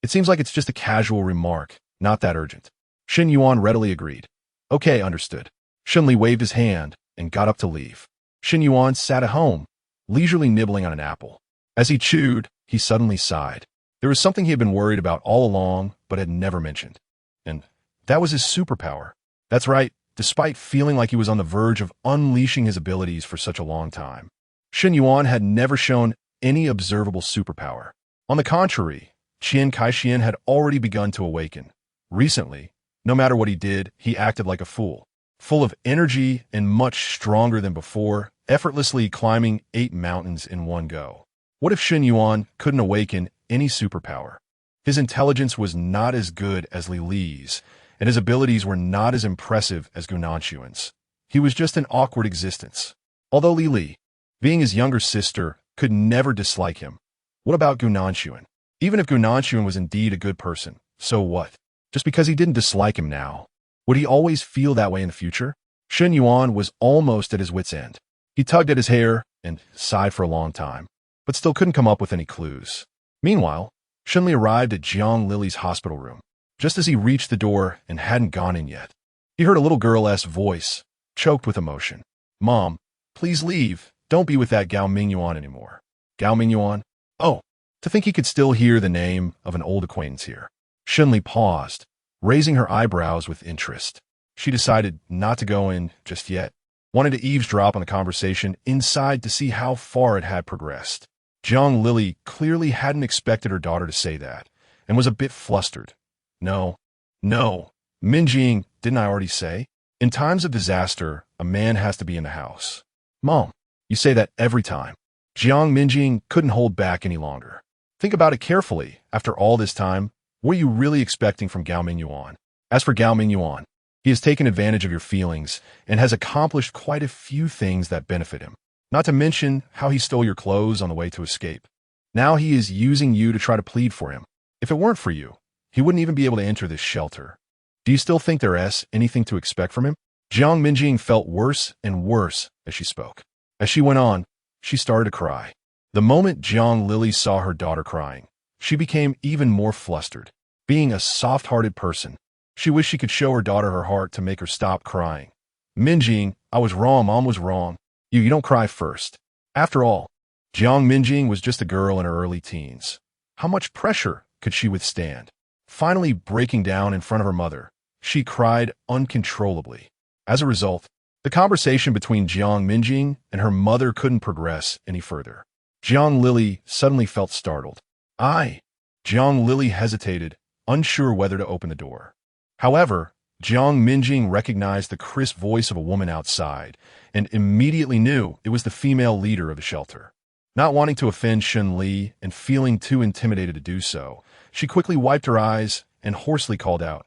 It seems like it's just a casual remark, not that urgent. Shen Yuan readily agreed. Okay, understood. Shen Li waved his hand and got up to leave. Shen Yuan sat at home, leisurely nibbling on an apple. As he chewed, he suddenly sighed. There was something he had been worried about all along, but had never mentioned. And that was his superpower. That's right, despite feeling like he was on the verge of unleashing his abilities for such a long time. Shen Yuan had never shown any observable superpower. On the contrary, Qian Kaixian had already begun to awaken. Recently, no matter what he did, he acted like a fool, full of energy and much stronger than before, effortlessly climbing 8 mountains in one go. What if Shen Yuan couldn't awaken any superpower? His intelligence was not as good as Li Li's, and his abilities were not as impressive as Gunanshuan's. He was just an awkward existence. Although Li Li, being his younger sister, could never dislike him. What about Gunanshuan? Even if Gunanshuan was indeed a good person, so what? Just because he didn't dislike him now, would he always feel that way in the future? Shen Yuan was almost at his wit's end. He tugged at his hair and sighed for a long time, but still couldn't come up with any clues. Meanwhile, Shen Li arrived at Jiang Lily's hospital room. Just as he reached the door and hadn't gone in yet, he heard a little girl's voice, choked with emotion. Mom, please leave. Don't be with that Gao Minguan anymore. Gao Minguan? Oh, to think he could still hear the name of an old acquaintance here. Shen Li paused, raising her eyebrows with interest. She decided not to go in just yet, wanted to eavesdrop on the conversation inside to see how far it had progressed. Jiang Lily clearly hadn't expected her daughter to say that, and was a bit flustered. No, Minjing, didn't I already say? In times of disaster, a man has to be in the house. Mom, you say that every time. Jiang Minjing couldn't hold back any longer. Think about it carefully. After all this time, what are you really expecting from Gao Minguan? As for Gao Minguan, he has taken advantage of your feelings and has accomplished quite a few things that benefit him. Not to mention how he stole your clothes on the way to escape. Now he is using you to try to plead for him. If it weren't for you, he wouldn't even be able to enter this shelter. Do you still think there is anything to expect from him? Jiang Minjing felt worse and worse as she spoke. As she went on, she started to cry. The moment Jiang Lili saw her daughter crying, she became even more flustered. Being a soft-hearted person, she wished she could show her daughter her heart to make her stop crying. Minjing, I was wrong, Mom was wrong. You don't cry first. After all, Jiang Minjing was just a girl in her early teens. How much pressure could she withstand? Finally breaking down in front of her mother, she cried uncontrollably. As a result, the conversation between Jiang Minjing and her mother couldn't progress any further. Jiang Lili suddenly felt startled. Jiang Lili hesitated, unsure whether to open the door. However, Jiang Minjing recognized the crisp voice of a woman outside and immediately knew it was the female leader of the shelter. Not wanting to offend Shen Li and feeling too intimidated to do so, she quickly wiped her eyes and hoarsely called out,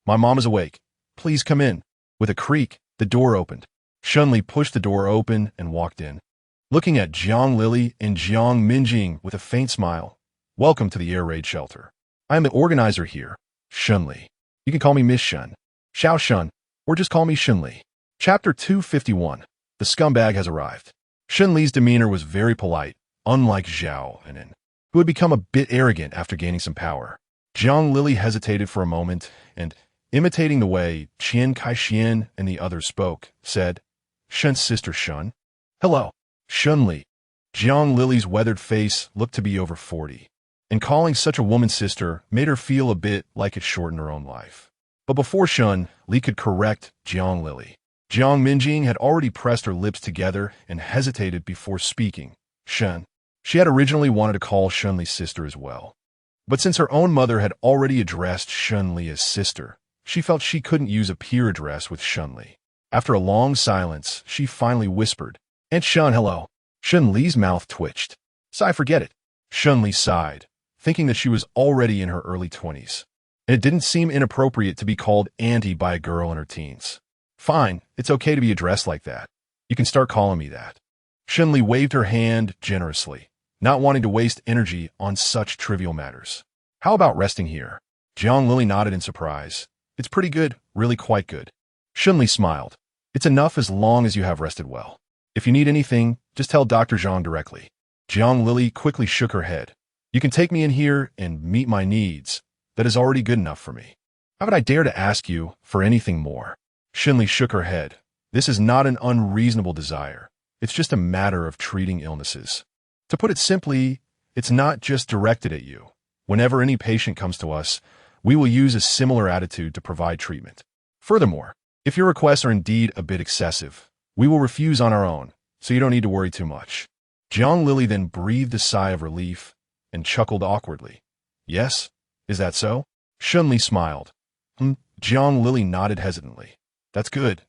"My mom is awake. Please come in." With a creak, the door opened. Shen Li pushed the door open and walked in. Looking at Jiang Lili and Jiang Minjing with a faint smile, "Welcome to the air raid shelter. I am the organizer here, Shen Li. You can call me Miss Shen, Xiao Shen, or just call me Shen Li." Chapter 251. The scumbag has arrived. Shen Li's demeanor was very polite, unlike Zhao Anin, who had become a bit arrogant after gaining some power. Jiang Lili hesitated for a moment and, imitating the way Qian Kaixian and the others spoke, said, "Shen's sister Shen." "Hello, Shen Li." Jiang Lili's weathered face looked to be over 40, and calling such a woman sister made her feel a bit like it shortened her own life. But before Shen Li could correct Jiang Lili, Jiang Minjing had already pressed her lips together and hesitated before speaking. Shen. She had originally wanted to call Shen Li's sister as well. But since her own mother had already addressed Shen Li as sister, she felt she couldn't use a peer address with Shen Li. After a long silence, she finally whispered, "Aunt Shen, hello." Shen Li's mouth twitched. "So I forget it." Shen Li sighed, thinking that she was already in her early 20s. And it didn't seem inappropriate to be called auntie by a girl in her teens. "Fine, it's okay to be addressed like that. You can start calling me that." Shen Li waved her hand generously, not wanting to waste energy on such trivial matters. "How about resting here?" Jiang Lili nodded in surprise. "It's pretty good, really quite good." Shen Li smiled. "It's enough as long as you have rested well. If you need anything, just tell Dr. Zhang directly." Jiang Lili quickly shook her head. "You can take me in here and meet my needs. That is already good enough for me. How would I dare to ask you for anything more?" Shen Li shook her head. "This is not an unreasonable desire. It's just a matter of treating illnesses. To put it simply, it's not just directed at you. Whenever any patient comes to us, we will use a similar attitude to provide treatment. Furthermore, if your requests are indeed a bit excessive, we will refuse on our own, so you don't need to worry too much." Jiang Lili then breathed a sigh of relief and chuckled awkwardly. "Yes? Is that so?" Shen Li smiled. Jiang Lili nodded hesitantly. That's good.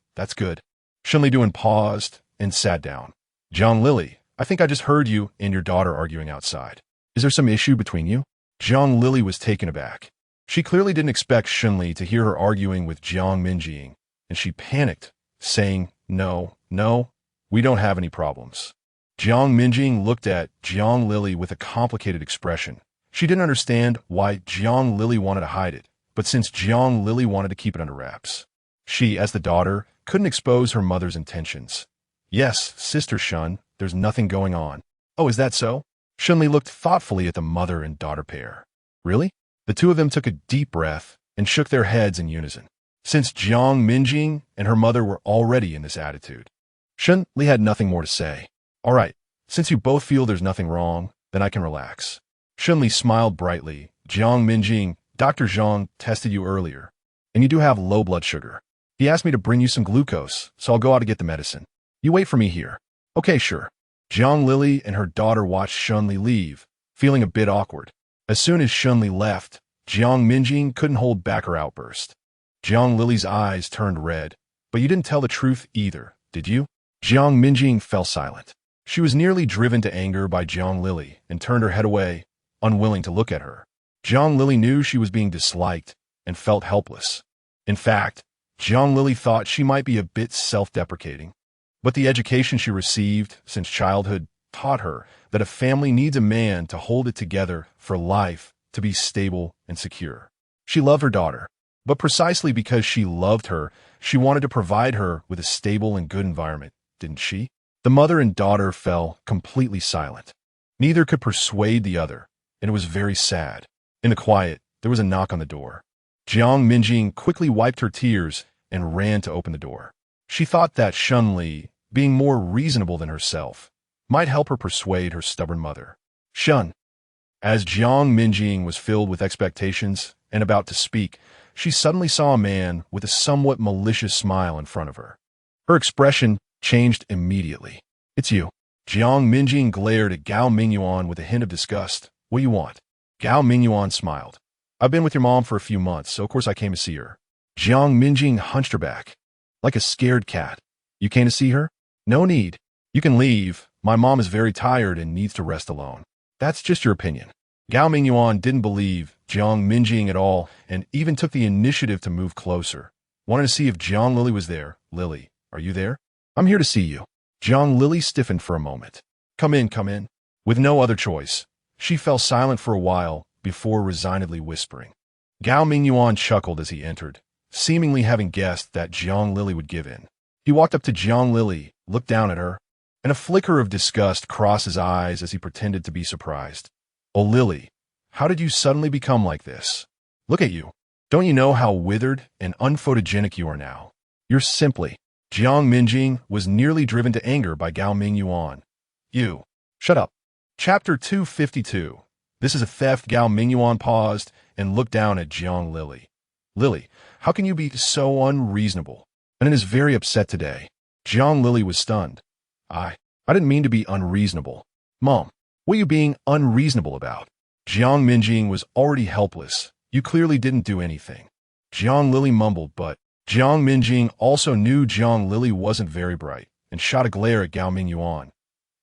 Shen Li paused and sat down. "Jiang Lili, I think I just heard you and your daughter arguing outside. Is there some issue between you?" Jiang Lili was taken aback. She clearly didn't expect Shen Li to hear her arguing with Jiang Minjing, and she panicked, saying, No, we don't have any problems." Jiang Minjing looked at Jiang Lili with a complicated expression. She didn't understand why Jiang Lili wanted to hide it, but since Jiang Lili wanted to keep it under wraps, she, as the daughter, couldn't expose her mother's intentions. "Yes, Sister Shen, there's nothing going on." "Oh, is that so?" Shen Li looked thoughtfully at the mother and daughter pair. "Really?" The two of them took a deep breath and shook their heads in unison, since Jiang Minjing and her mother were already in this attitude. Shen Li had nothing more to say. "All right, since you both feel there's nothing wrong, then I can relax." Shen Li smiled brightly. "Jiang Minjing, Dr. Zhang tested you earlier, and you do have low blood sugar. He asked me to bring you some glucose, so I'll go out to get the medicine. You wait for me here." "Okay, sure." Jiang Lili and her daughter watched Shen Li leave, feeling a bit awkward. As soon as Shen Li left, Jiang Minjing couldn't hold back her outburst. Jiang Lili's eyes turned red. "But you didn't tell the truth either, did you?" Jiang Minjing fell silent. She was nearly driven to anger by Jiang Lili and turned her head away, unwilling to look at her. Jiang Lili knew she was being disliked and felt helpless. In fact, Jiang Lili thought she might be a bit self-deprecating. But the education she received since childhood taught her that a family needs a man to hold it together for life, to be stable and secure. She loved her daughter, but precisely because she loved her, she wanted to provide her with a stable and good environment, didn't she? The mother and daughter fell completely silent. Neither could persuade the other, and it was very sad. In the quiet, there was a knock on the door. Jiang Minjing quickly wiped her tears and ran to open the door. She thought that Shen Li, being more reasonable than herself, might help her persuade her stubborn mother. Shen. As Jiang Minjing was filled with expectations and about to speak, she suddenly saw a man with a somewhat malicious smile in front of her. Her expression changed immediately. "It's you." Jiang Minjing glared at Gao Minguan with a hint of disgust. "What do you want?" Gao Minguan smiled. "I've been with your mom for a few months, so of course I came to see her." Jiang Minjing hunched her back, like a scared cat. "You came to see her? No need. You can leave. My mom is very tired and needs to rest alone." "That's just your opinion." Gao Minguan didn't believe Jiang Minjing at all and even took the initiative to move closer. Wanted to see if Jiang Lili was there. "Lily, are you there?" "I'm here to see you." Jiang Lili stiffened for a moment. Come in, come in." With no other choice, she fell silent for a while before resignedly whispering. Gao Minguan chuckled as he entered, seemingly having guessed that Jiang Lili would give in. He walked up to Jiang Lili, looked down at her, and a flicker of disgust crossed his eyes as he pretended to be surprised. "Oh, Lily, how did you suddenly become like this? Look at you. Don't you know how withered and unphotogenic you are now? You're simply—" Jiang Minjing was nearly driven to anger by Gao Minguan. "You. Shut up." Chapter 252. This is a theft. Gao Minguan paused and looked down at Jiang Lili. "Lily, how can you be so unreasonable? And is very upset today." Jiang Lili was stunned. I didn't mean to be unreasonable." "Mom, what are you being unreasonable about?" Jiang Minjing was already helpless. "You clearly didn't do anything." Jiang Lili mumbled, but Jiang Minjing also knew Jiang Lili wasn't very bright and shot a glare at Gao Minguan.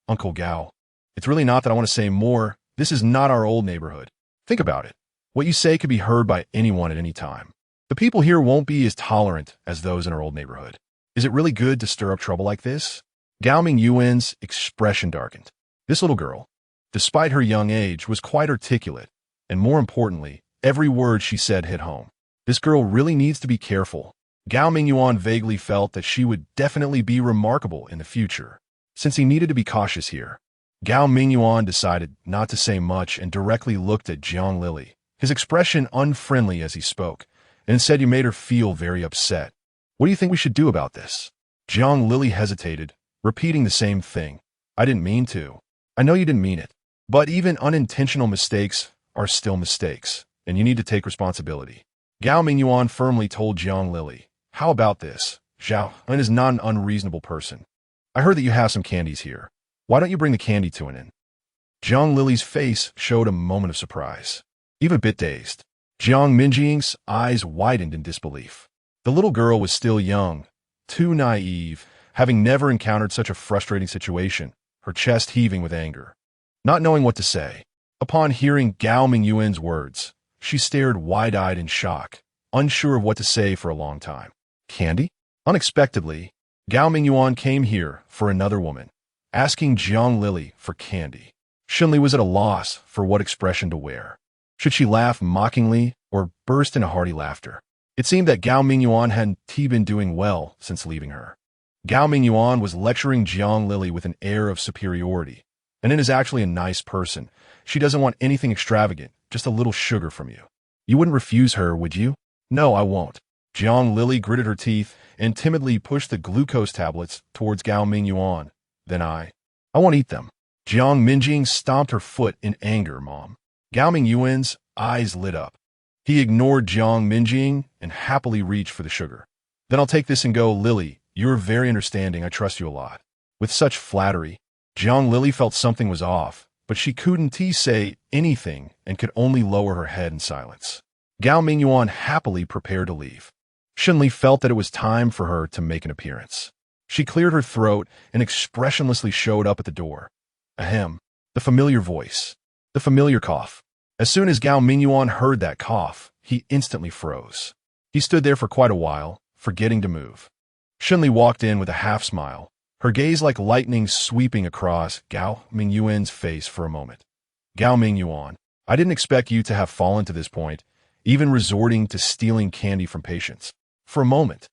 "Uncle Gao, it's really not that I want to say more. This is not our old neighborhood. Think about it. What you say could be heard by anyone at any time. The people here won't be as tolerant as those in our old neighborhood. Is it really good to stir up trouble like this?" Gao Mingyuan's expression darkened. This little girl, despite her young age, was quite articulate, and more importantly, every word she said hit home. This girl really needs to be careful. Gao Minguan vaguely felt that she would definitely be remarkable in the future, since he needed to be cautious here. Gao Minguan decided not to say much and directly looked at Jiang Lili, his expression unfriendly as he spoke, and said, "You made her feel very upset. What do you think we should do about this?" Jiang Lili hesitated, repeating the same thing. "I didn't mean to." "I know you didn't mean it, but even unintentional mistakes are still mistakes, and you need to take responsibility." Gao Minguan firmly told Jiang Lili, "How about this? Zhao Ren is not an unreasonable person. I heard that you have some candies here. Why don't you bring the candy to an end?" Jiang Lili's face showed a moment of surprise, even a bit dazed. Jiang Minjing's eyes widened in disbelief. The little girl was still young, too naive, having never encountered such a frustrating situation, her chest heaving with anger. Not knowing what to say, upon hearing Gao Mingyuan's words, she stared wide-eyed in shock, unsure of what to say for a long time. "Candy?" Unexpectedly, Gao Minguan came here for another woman, asking Jiang Lili for candy. Shen Li was at a loss for what expression to wear. Should she laugh mockingly or burst into hearty laughter? It seemed that Gao Minguan hadn't been doing well since leaving her. Gao Minguan was lecturing Jiang Lili with an air of superiority, and it is actually a nice person. She doesn't want anything extravagant, just a little sugar from you. You wouldn't refuse her, would you? "No, I won't." Jiang Lili gritted her teeth and timidly pushed the glucose tablets towards Gao Minguan. "Then I won't eat them." Jiang Minjing stomped her foot in anger, "Mom." Gao Mingyuan's eyes lit up. He ignored Jiang Minjing and happily reached for the sugar. "Then I'll take this and go. Lily, you're very understanding. I trust you a lot." With such flattery, Jiang Lili felt something was off, but she couldn't say anything and could only lower her head in silence. Gao Minguan happily prepared to leave. Shen Li felt that it was time for her to make an appearance. She cleared her throat and expressionlessly showed up at the door. Ahem. The familiar voice. The familiar cough. As soon as Gao Minguan heard that cough, he instantly froze. He stood there for quite a while, forgetting to move. Shen Li walked in with a half-smile, her gaze like lightning sweeping across Gao Mingyuan's face for a moment. "Gao Minguan, I didn't expect you to have fallen to this point, even resorting to stealing candy from patients." For a moment,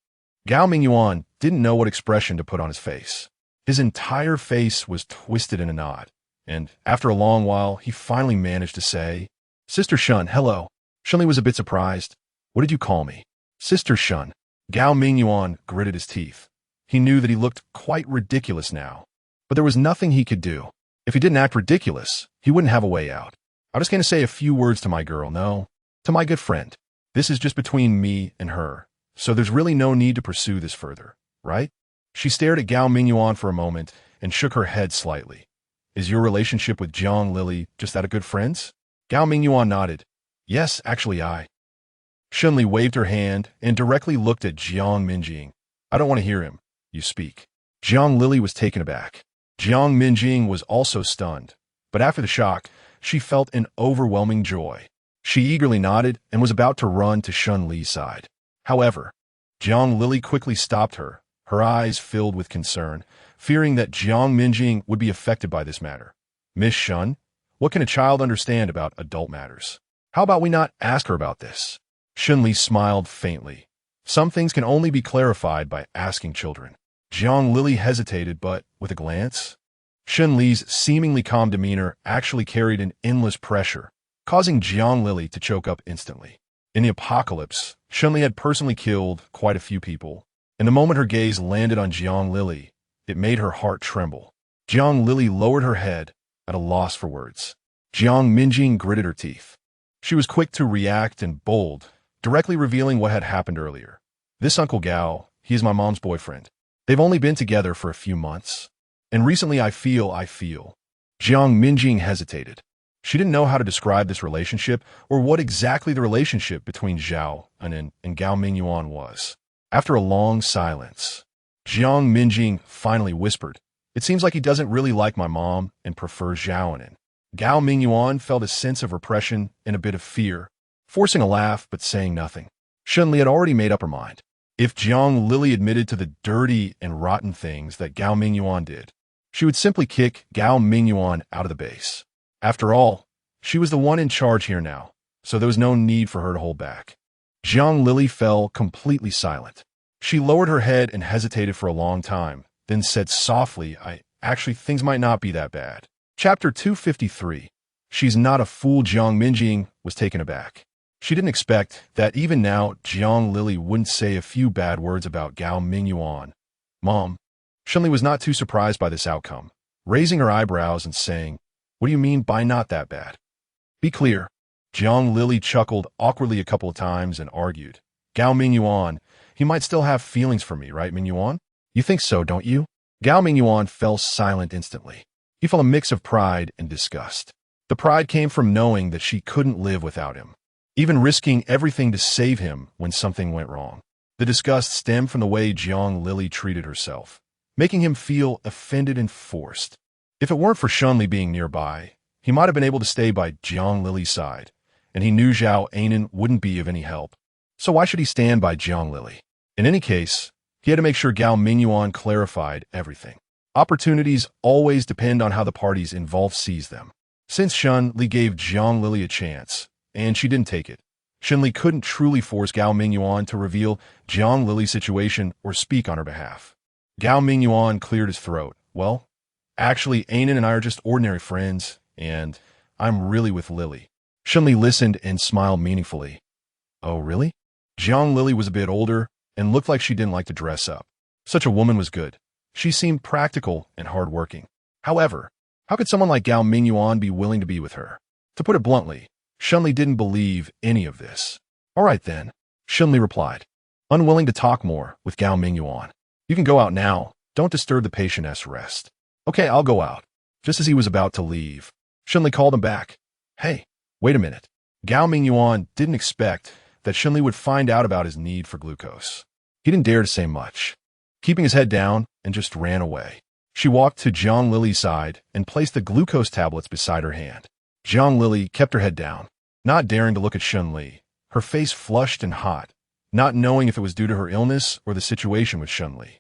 Gao Minguan didn't know what expression to put on his face. His entire face was twisted in a knot, and after a long while, he finally managed to say, "Sister Shun, hello." Shen Li was a bit surprised. "What did you call me?" "Sister Shun." Gao Minguan gritted his teeth. He knew that he looked quite ridiculous now, but there was nothing he could do. If he didn't act ridiculous, he wouldn't have a way out. "I'm just going to say a few words to my girl, no, to my good friend. This is just between me and her, so there's really no need to pursue this further, right?" She stared at Gao Minguan for a moment and shook her head slightly. "Is your relationship with Jiang Lili just that of good friends?" Gao Minguan nodded. "Yes, actually Shen Li waved her hand and directly looked at Jiang Minjing. "I don't want to hear him. You speak." Jiang Lili was taken aback. Jiang Minjing was also stunned, but after the shock, she felt an overwhelming joy. She eagerly nodded and was about to run to Shen Li's side. However, Jiang Lili quickly stopped her, her eyes filled with concern, fearing that Jiang Minjing would be affected by this matter. "Miss Shun, what can a child understand about adult matters? How about we not ask her about this?" Shen Li smiled faintly. Some things can only be clarified by asking children. Jiang Lili hesitated, but with a glance, Shen Li's seemingly calm demeanor actually carried an endless pressure, causing Jiang Lili to choke up instantly. In the apocalypse, Shen Li had personally killed quite a few people, and the moment her gaze landed on Jiang Lili, it made her heart tremble. Jiang Lili lowered her head, at a loss for words. Jiang Minjing gritted her teeth. She was quick to react and bold, directly revealing what had happened earlier. "This Uncle Gao, he is my mom's boyfriend. They've only been together for a few months. And recently I feel. Jiang Minjing hesitated. She didn't know how to describe this relationship or what exactly the relationship between Zhao and Gao Minguan was. After a long silence, Jiang Minjing finally whispered, "It seems like he doesn't really like my mom and prefers Zhao and." Gao Minguan felt a sense of repression and a bit of fear, forcing a laugh but saying nothing. Shen Li had already made up her mind. If Jiang Lili admitted to the dirty and rotten things that Gao Minguan did, she would simply kick Gao Minguan out of the base. After all, she was the one in charge here now, so there was no need for her to hold back. Jiang Lili fell completely silent. She lowered her head and hesitated for a long time, then said softly, Actually, things might not be that bad." Chapter 253. She's not a fool. Jiang Minjing was taken aback. She didn't expect that even now Jiang Lili wouldn't say a few bad words about Gao Minguan. "Mom." Shen Li was not too surprised by this outcome, raising her eyebrows and saying, "What do you mean by not that bad? Be clear." Jiang Lili chuckled awkwardly a couple of times and argued, "Gao Minguan, he might still have feelings for me, right, Minguan? You think so, don't you?" Gao Minguan fell silent instantly. He felt a mix of pride and disgust. The pride came from knowing that she couldn't live without him, even risking everything to save him when something went wrong. The disgust stemmed from the way Jiang Lili treated herself, making him feel offended and forced. If it weren't for Shen Li being nearby, he might have been able to stay by Jiang Lili's side, and he knew Zhao Anan wouldn't be of any help. So why should he stand by Jiang Lili? In any case, he had to make sure Gao Minguan clarified everything. Opportunities always depend on how the parties involved seize them. Since Shen Li gave Jiang Lili a chance, and she didn't take it, Shen Li couldn't truly force Gao Minguan to reveal Jiang Lili's situation or speak on her behalf. Gao Minguan cleared his throat. "Well, actually, Anan and I are just ordinary friends, and I'm really with Lily." Shen Li listened and smiled meaningfully. "Oh, really?" Jiang Lili was a bit older and looked like she didn't like to dress up. Such a woman was good. She seemed practical and hardworking. However, how could someone like Gao Minguan be willing to be with her? To put it bluntly, Shen Li didn't believe any of this. "All right then," Shen Li replied, unwilling to talk more with Gao Minguan. "You can go out now. Don't disturb the patient's rest." "Okay, I'll go out." Just as he was about to leave, Shen Li called him back. "Hey, wait a minute." Gao Minguan didn't expect that Shen Li would find out about his need for glucose. He didn't dare to say much, keeping his head down, and just ran away. She walked to Jiang Lili's side and placed the glucose tablets beside her hand. Jiang Lili kept her head down, not daring to look at Shen Li, her face flushed and hot, not knowing if it was due to her illness or the situation with Shen Li.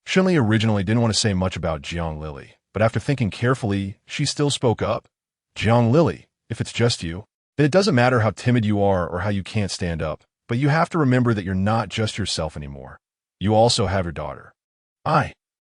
Shen Li originally didn't want to say much about Jiang Lili, but after thinking carefully, she still spoke up. "Jiang Lili, if it's just you, then it doesn't matter how timid you are or how you can't stand up, but you have to remember that you're not just yourself anymore. You also have your daughter."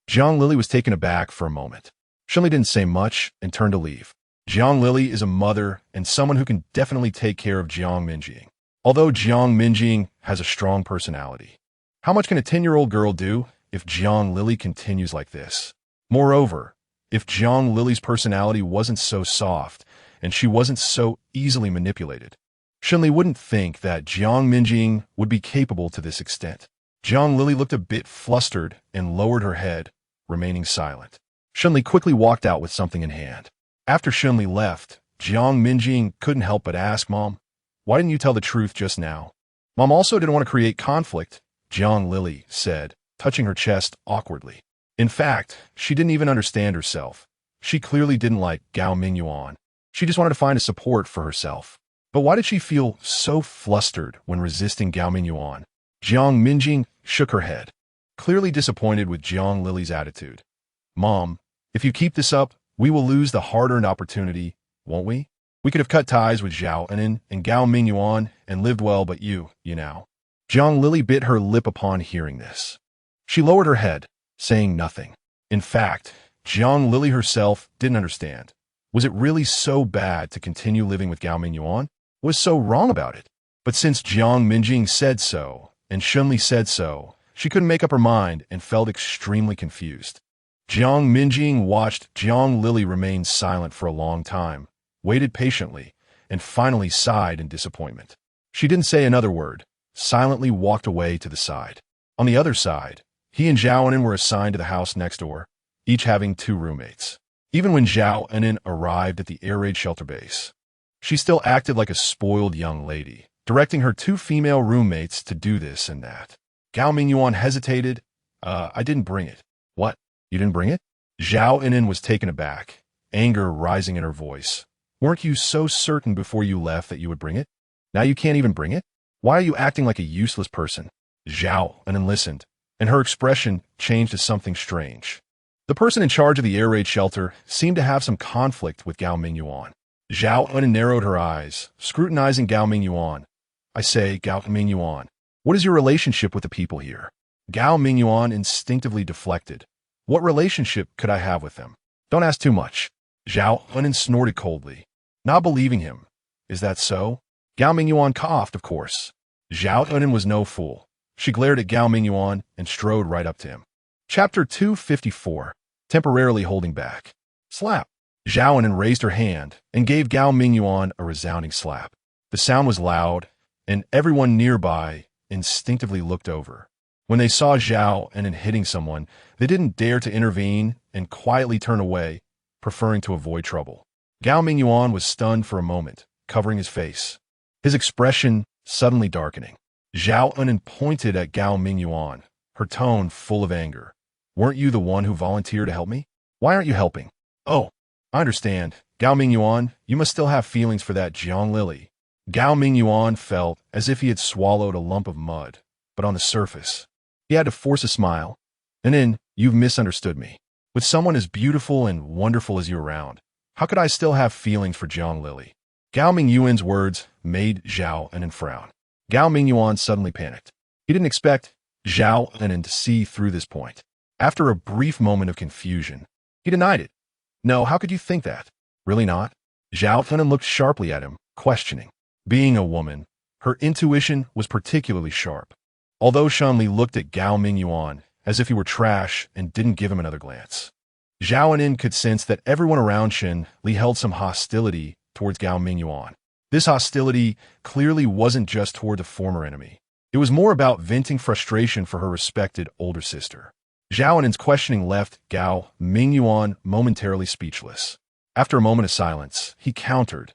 Jiang Lili was taken aback for a moment. Shen Li didn't say much and turned to leave. Jiang Lili is a mother and someone who can definitely take care of Jiang Minjing. Although Jiang Minjing has a strong personality. How much can a 10-year-old girl do if Jiang Lili continues like this? Moreover, if Jiang Lili's personality wasn't so soft and she wasn't so easily manipulated, Shen Li wouldn't think that Jiang Minjing would be capable to this extent. Jiang Lili looked a bit flustered and lowered her head, remaining silent. Shen Li quickly walked out with something in hand. After Shen Li left, Jiang Minjing couldn't help but ask, "Mom, why didn't you tell the truth just now?" Mom also didn't want to create conflict, Jiang Lili said, touching her chest awkwardly. In fact, she didn't even understand herself. She clearly didn't like Gao Minguan. She just wanted to find a support for herself. But why did she feel so flustered when resisting Gao Minguan? Jiang Minjing shook her head, clearly disappointed with Jiang Lili's attitude. "Mom, if you keep this up, we will lose the hard-earned opportunity, won't we? We could have cut ties with Zhao Anan and Gao Minguan and lived well, but you know." Jiang Lili bit her lip upon hearing this. She lowered her head, saying nothing. In fact, Jiang Lili herself didn't understand. Was it really so bad to continue living with Gao Minguan? What was so wrong about it? But since Jiang Minjing said so, and Shen Li said so, she couldn't make up her mind and felt extremely confused. Jiang Minjing watched Jiang Lili remain silent for a long time, waited patiently, and finally sighed in disappointment. She didn't say another word, silently walked away to the side. On the other side, he and Zhao Anan were assigned to the house next door, each having 2 roommates. Even when Zhao Anan arrived at the air raid shelter base, she still acted like a spoiled young lady, directing her 2 female roommates to do this and that. Gao Minguan hesitated. I didn't bring it." "What? You didn't bring it?" Zhao Anan was taken aback, anger rising in her voice. "Weren't you so certain before you left that you would bring it? Now you can't even bring it? Why are you acting like a useless person?" Zhao Anan listened, and her expression changed to something strange. The person in charge of the air raid shelter seemed to have some conflict with Gao Minguan. Zhao Anan narrowed her eyes, scrutinizing Gao Minguan. "I say, Gao Minguan, what is your relationship with the people here?" Gao Minguan instinctively deflected. "What relationship could I have with them?" "Don't ask too much." Zhao Anan snorted coldly, not believing him. "Is that so?" Gao Minguan coughed, of course. Zhao Anan was no fool. She glared at Gao Minguan and strode right up to him. Chapter 254, Temporarily Holding Back. Slap. Zhao Anan raised her hand and gave Gao Minguan a resounding slap. The sound was loud, and everyone nearby instinctively looked over. When they saw Zhao Anan hitting someone, they didn't dare to intervene and quietly turn away, preferring to avoid trouble. Gao Minguan was stunned for a moment, covering his face, his expression suddenly darkening. Zhao Anan pointed at Gao Minguan, her tone full of anger. "Weren't you the one who volunteered to help me? Why aren't you helping?" "Oh, I understand. Gao Minguan, you must still have feelings for that Jiang Lili." Gao Minguan felt as if he had swallowed a lump of mud, but on the surface, he had to force a smile. "And then, you've misunderstood me. With someone as beautiful and wonderful as you around, how could I still have feelings for Jiang Lili?" Gao Mingyuan's words made Zhao Anan frown. Gao Minguan suddenly panicked. He didn't expect Zhao Anan to see through this point. After a brief moment of confusion, he denied it. "No, how could you think that? Really not?" Zhao Anan looked sharply at him, questioning. Being a woman, her intuition was particularly sharp. Although Shen Li looked at Gao Minguan as if he were trash and didn't give him another glance, Zhao Anan could sense that everyone around Shen Li held some hostility towards Gao Minguan. This hostility clearly wasn't just toward the former enemy. It was more about venting frustration for her respected older sister. Zhao Anan's questioning left Gao Minguan momentarily speechless. After a moment of silence, he countered.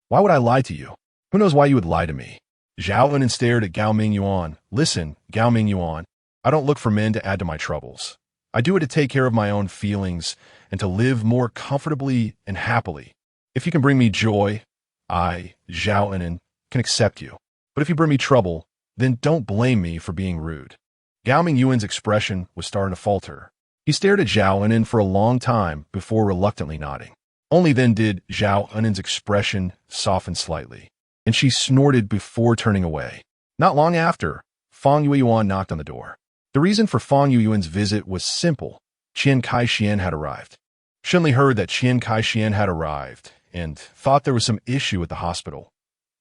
"Why would I lie to you? Who knows why you would lie to me?" Zhao Anan stared at Gao Minguan. "Listen, Gao Minguan, I don't look for men to add to my troubles. I do it to take care of my own feelings and to live more comfortably and happily. If you can bring me joy, I, Zhao Anan, can accept you. But if you bring me trouble, then don't blame me for being rude." Gao Mingyuan's expression was starting to falter. He stared at Zhao Anan for a long time before reluctantly nodding. Only then did Zhao Anan's expression soften slightly, and she snorted before turning away. Not long after, Fang Yueyuan knocked on the door. The reason for Fang Yuan's visit was simple. Qian Kaixian had arrived. Shen Li heard that Qian Kaixian had arrived and thought there was some issue at the hospital.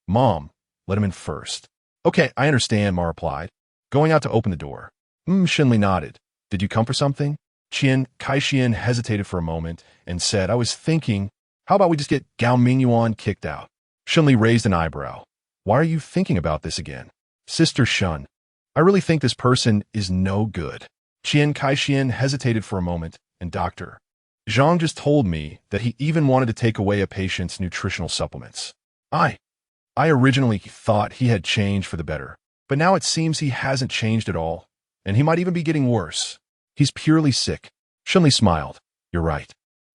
Mom, let him in first. Okay, I understand, Ma replied, going out to open the door. Shen Li nodded. Did you come for something? Qian Kaixian hesitated for a moment and said, I was thinking, how about we just get Gao Minguan kicked out? Shen Li raised an eyebrow. Why are you thinking about this again? Sister Shen, I really think this person is no good. Qian Kaixian hesitated for a moment, and Dr. Zhang just told me that he even wanted to take away a patient's nutritional supplements. I originally thought he had changed for the better, but now it seems he hasn't changed at all, and he might even be getting worse. He's purely sick. Shen Li smiled. You're right.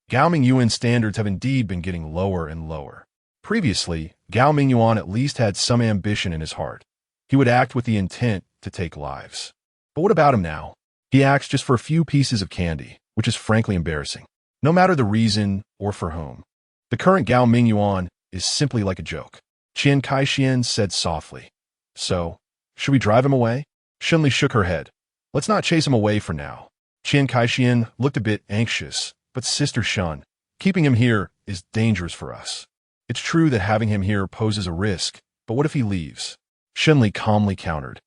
Gao Minguan's standards have indeed been getting lower and lower. Previously, Gao Minguan at least had some ambition in his heart. He would act with the intent to take lives. But what about him now? He acts just for a few pieces of candy, which is frankly embarrassing. No matter the reason or for whom. The current Gao Minguan is simply like a joke. Qian Kaixian said softly. So, should we drive him away? Shen Li shook her head. Let's not chase him away for now. Qian Kaixian looked a bit anxious, but Sister Shen, keeping him here is dangerous for us. It's true that having him here poses a risk, but what if he leaves? Shen Li calmly countered.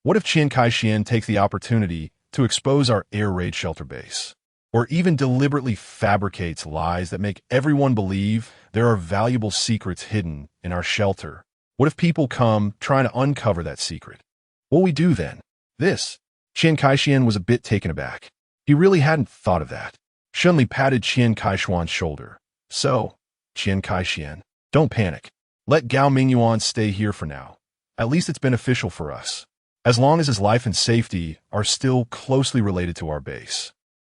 What if Qian Kaixian takes the opportunity to expose our air raid shelter base? Or even deliberately fabricates lies that make everyone believe there are valuable secrets hidden in our shelter? What if people come trying to uncover that secret? What'll we do then? This. Qian Kaixian was a bit taken aback. He really hadn't thought of that. Shen Li patted Qian Kaixian's shoulder. So, Qian Kaixian, don't panic. Let Gao Minguan stay here for now. At least it's beneficial for us. As long as his life and safety are still closely related to our base.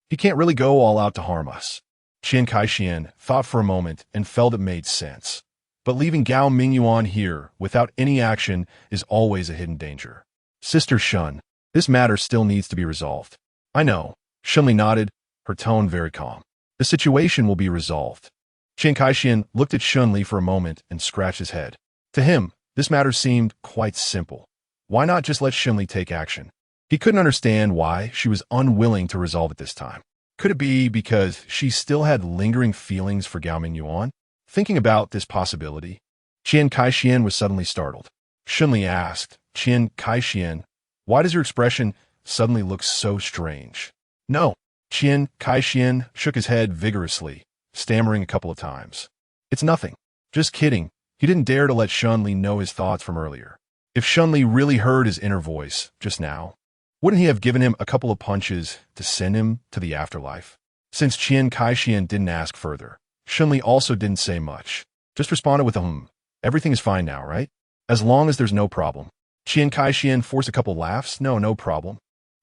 He can't really go all out to harm us. Qian Kaixian thought for a moment and felt it made sense. But leaving Gao Minguan here without any action is always a hidden danger. Sister Shen, this matter still needs to be resolved. I know. Shen Li nodded, her tone very calm. The situation will be resolved. Qian Kaixian looked at Shen Li for a moment and scratched his head. To him, this matter seemed quite simple. Why not just let Shen Li take action? He couldn't understand why she was unwilling to resolve it this time. Could it be because she still had lingering feelings for Gao Minguan? Thinking about this possibility, Qian Kaixian was suddenly startled. Shen Li asked, Qian Kaixian, why does your expression suddenly look so strange? No. Qian Kaixian shook his head vigorously, stammering a couple of times. It's nothing. Just kidding. He didn't dare to let Shen Li know his thoughts from earlier. If Shen Li really heard his inner voice just now, wouldn't he have given him a couple of punches to send him to the afterlife? Since Qian Kaixian didn't ask further, Shen Li also didn't say much. Just responded with a Everything is fine now, right? As long as there's no problem. Qian Kaixian forced a couple laughs. No problem.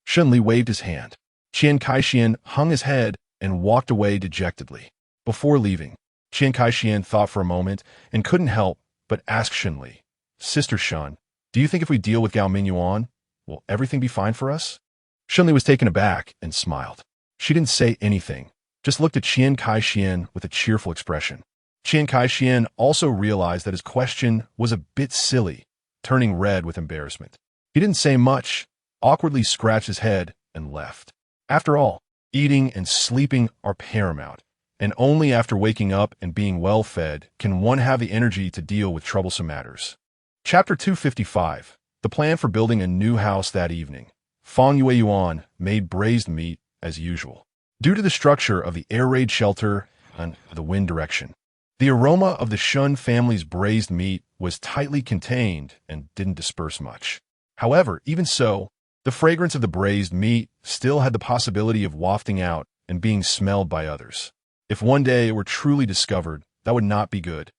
Shen Li waved his hand. Qian Kaixian hung his head and walked away dejectedly. Before leaving, Qian Kaixian thought for a moment and couldn't help but ask Shen Li, Sister Shen, do you think if we deal with Gao Minguan, will everything be fine for us? Shen Li was taken aback and smiled. She didn't say anything, just looked at Qian Kaixian with a cheerful expression. Qian Kaixian also realized that his question was a bit silly, turning red with embarrassment. He didn't say much, awkwardly scratched his head, and left. After all, eating and sleeping are paramount, and only after waking up and being well-fed can one have the energy to deal with troublesome matters. Chapter 255. The plan for building a new house that evening. Fang Yuan made braised meat as usual. Due to the structure of the air raid shelter and the wind direction, the aroma of the Shen family's braised meat was tightly contained and didn't disperse much. However, even so, the fragrance of the braised meat still had the possibility of wafting out and being smelled by others. If one day it were truly discovered, that would not be good.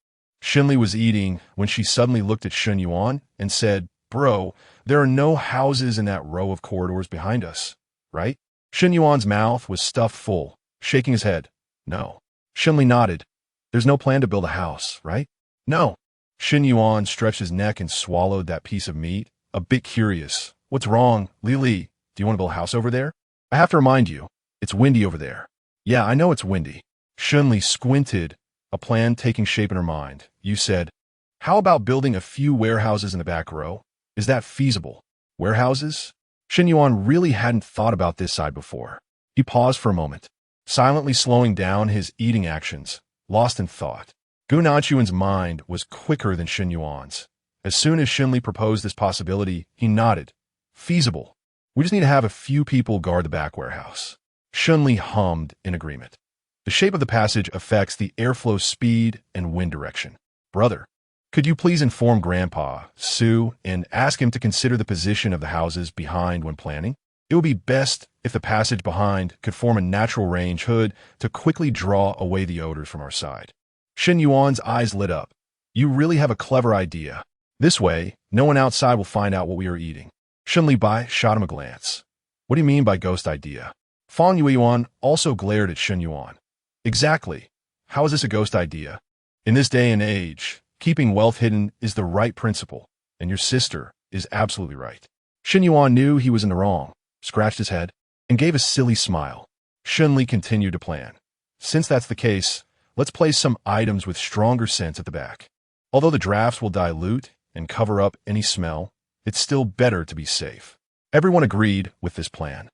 Shen Li was eating when she suddenly looked at Shen Yuan and said, Bro, there are no houses in that row of corridors behind us, right? Shen Yuan's mouth was stuffed full, shaking his head. No. Shen Li nodded. There's no plan to build a house, right? No. Shen Yuan stretched his neck and swallowed that piece of meat, a bit curious. What's wrong, Li? Do you want to build a house over there? I have to remind you, it's windy over there. Yeah, I know it's windy. Shen Li squinted, a plan taking shape in her mind. You said, how about building a few warehouses in the back row? Is that feasible? Warehouses? Shen Yuan really hadn't thought about this side before. He paused for a moment, silently slowing down his eating actions, lost in thought. Gu Nanshuan's mind was quicker than Shen Yuan's. As soon as Shen Li proposed this possibility, he nodded. Feasible. We just need to have a few people guard the back warehouse. Shen Li hummed in agreement. The shape of the passage affects the airflow speed and wind direction. Brother, could you please inform Grandpa, Sue, and ask him to consider the position of the houses behind when planning? It would be best if the passage behind could form a natural range hood to quickly draw away the odors from our side. Shen Yuan's eyes lit up. You really have a clever idea. This way, no one outside will find out what we are eating. Shen Li Bai shot him a glance. What do you mean by ghost idea? Fang Yuan also glared at Shen Yuan. Exactly. How is this a ghost idea? In this day and age, keeping wealth hidden is the right principle, and your sister is absolutely right. Shen Yuan knew he was in the wrong, scratched his head, and gave a silly smile. Shen Li continued to plan. Since that's the case, let's place some items with stronger scents at the back. Although the drafts will dilute and cover up any smell, it's still better to be safe. Everyone agreed with this plan.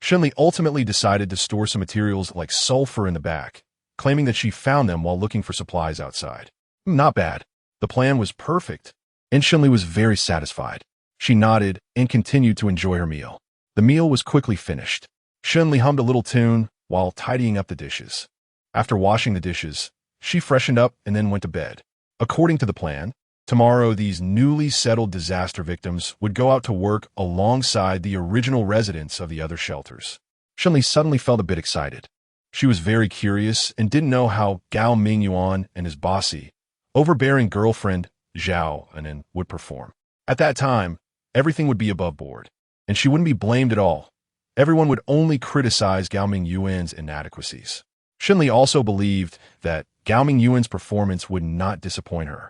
Shen Li ultimately decided to store some materials like sulfur in the back, claiming that she found them while looking for supplies outside. Not bad. The plan was perfect, and Shen Li was very satisfied. She nodded and continued to enjoy her meal. The meal was quickly finished. Shen Li hummed a little tune while tidying up the dishes. After washing the dishes, she freshened up and then went to bed. According to the plan, tomorrow these newly settled disaster victims would go out to work alongside the original residents of the other shelters. Shen Li suddenly felt a bit excited. She was very curious and didn't know how Gao Minguan and his bossy, overbearing girlfriend, Zhao Anin, would perform. At that time, everything would be above board, and she wouldn't be blamed at all. Everyone would only criticize Gao Minguan's inadequacies. Shen Li also believed that Gao Minguan's performance would not disappoint her.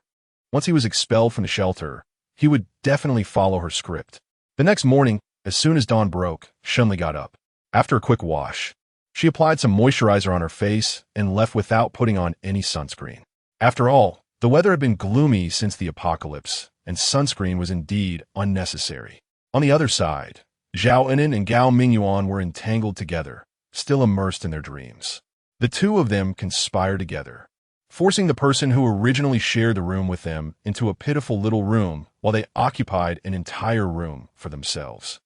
Once he was expelled from the shelter, he would definitely follow her script. The next morning, as soon as dawn broke, Shen Li got up. After a quick wash, she applied some moisturizer on her face and left without putting on any sunscreen. After all, the weather had been gloomy since the apocalypse, and sunscreen was indeed unnecessary. On the other side, Zhao Anin and Gao Minguan were entangled together, still immersed in their dreams. The two of them conspired together, forcing the person who originally shared the room with them into a pitiful little room while they occupied an entire room for themselves.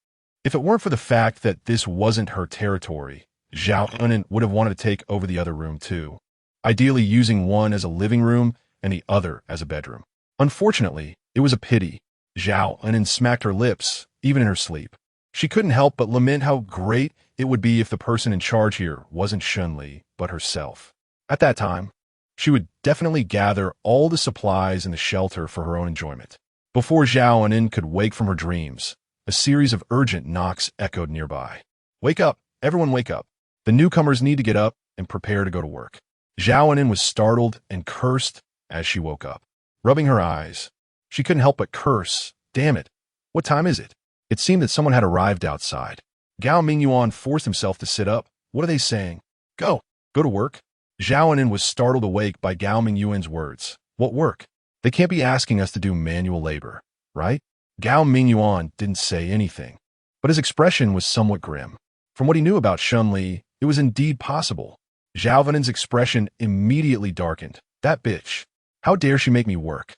If it weren't for the fact that this wasn't her territory, Zhao Anin would have wanted to take over the other room too, ideally using one as a living room and the other as a bedroom. Unfortunately, it was a pity. Zhao Anin smacked her lips, even in her sleep. She couldn't help but lament how great it would be if the person in charge here wasn't Shen Li, but herself. At that time, she would definitely gather all the supplies in the shelter for her own enjoyment. Before Zhao Anin could wake from her dreams, a series of urgent knocks echoed nearby. Wake up! Everyone wake up! The newcomers need to get up and prepare to go to work. Zhao Anin was startled and cursed as she woke up. Rubbing her eyes, she couldn't help but curse. Damn it! What time is it? It seemed that someone had arrived outside. Gao Minguan forced himself to sit up. What are they saying? Go to work? Zhao Anin was startled awake by Gao Minguan's words. What work? They can't be asking us to do manual labor, right? Gao Minguan didn't say anything, but his expression was somewhat grim. From what he knew about Shen Li, it was indeed possible. Zhao Anin's expression immediately darkened. That bitch. How dare she make me work?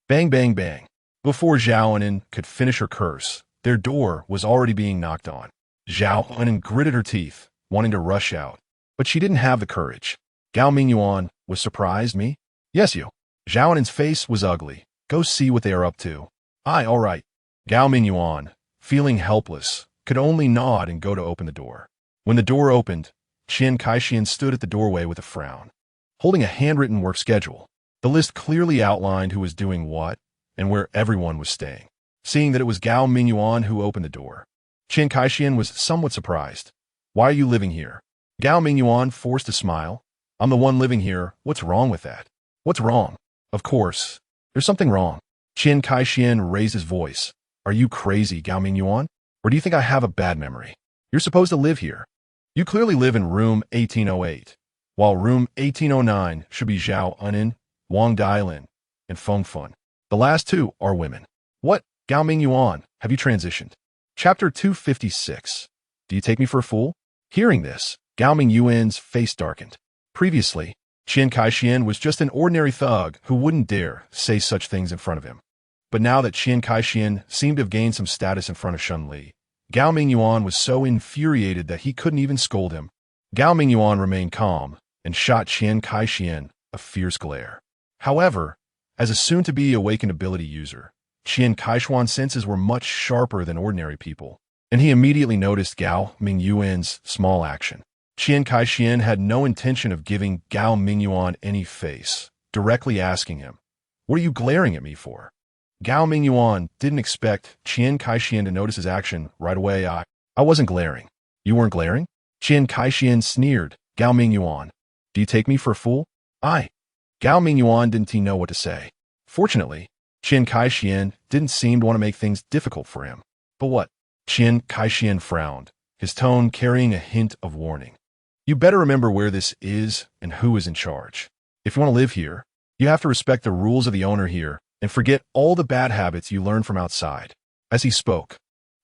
Bang, bang, bang. Before Zhao Anin could finish her curse, their door was already being knocked on. Zhao Anin gritted her teeth, wanting to rush out, but she didn't have the courage. Gao Minguan was surprised. Me? Yes, you. Zhao Anin's face was ugly. Go see what they are up to. Aye, all right. Gao Minguan, feeling helpless, could only nod and go to open the door. When the door opened, Qian Kaixian stood at the doorway with a frown, holding a handwritten work schedule. The list clearly outlined who was doing what and where everyone was staying. Seeing that it was Gao Minguan who opened the door, Qian Kaixian was somewhat surprised. Why are you living here? Gao Minguan forced a smile. I'm the one living here. What's wrong with that? What's wrong? Of course, there's something wrong. Qian Kaixian raised his voice. Are you crazy, Gao Minguan? Or do you think I have a bad memory? You're supposed to live here. You clearly live in room 1808, while room 1809 should be Zhao Anin, Wang Dailin, and Feng Fun. The last two are women. What? Gao Minguan, have you transitioned? Chapter 256. Do you take me for a fool? Hearing this, Gao Minguan's face darkened. Previously, Chen Kaixin was just an ordinary thug who wouldn't dare say such things in front of him. But now that Chen Kaixin seemed to have gained some status in front of Shen Li, Gao Minguan was so infuriated that he couldn't even scold him. Gao Minguan remained calm and shot Chen Kaixin a fierce glare. However, as a soon-to-be awakened ability user, Chen Kaixin's senses were much sharper than ordinary people, and he immediately noticed Gao Minguan's small action. Chen Kaixin had no intention of giving Gao Minguan any face, directly asking him, "What are you glaring at me for?" Gao Minguan didn't expect Chen Kaixin to notice his action right away. I wasn't glaring. You weren't glaring? Chen Kaixin sneered. Gao Minguan, do you take me for a fool? Gao Minguan didn't know what to say. Fortunately, Chen Kaixin didn't seem to want to make things difficult for him. But what? Chen Kaixin frowned, his tone carrying a hint of warning. You better remember where this is and who is in charge. If you want to live here, you have to respect the rules of the owner here and forget all the bad habits you learned from outside. As he spoke,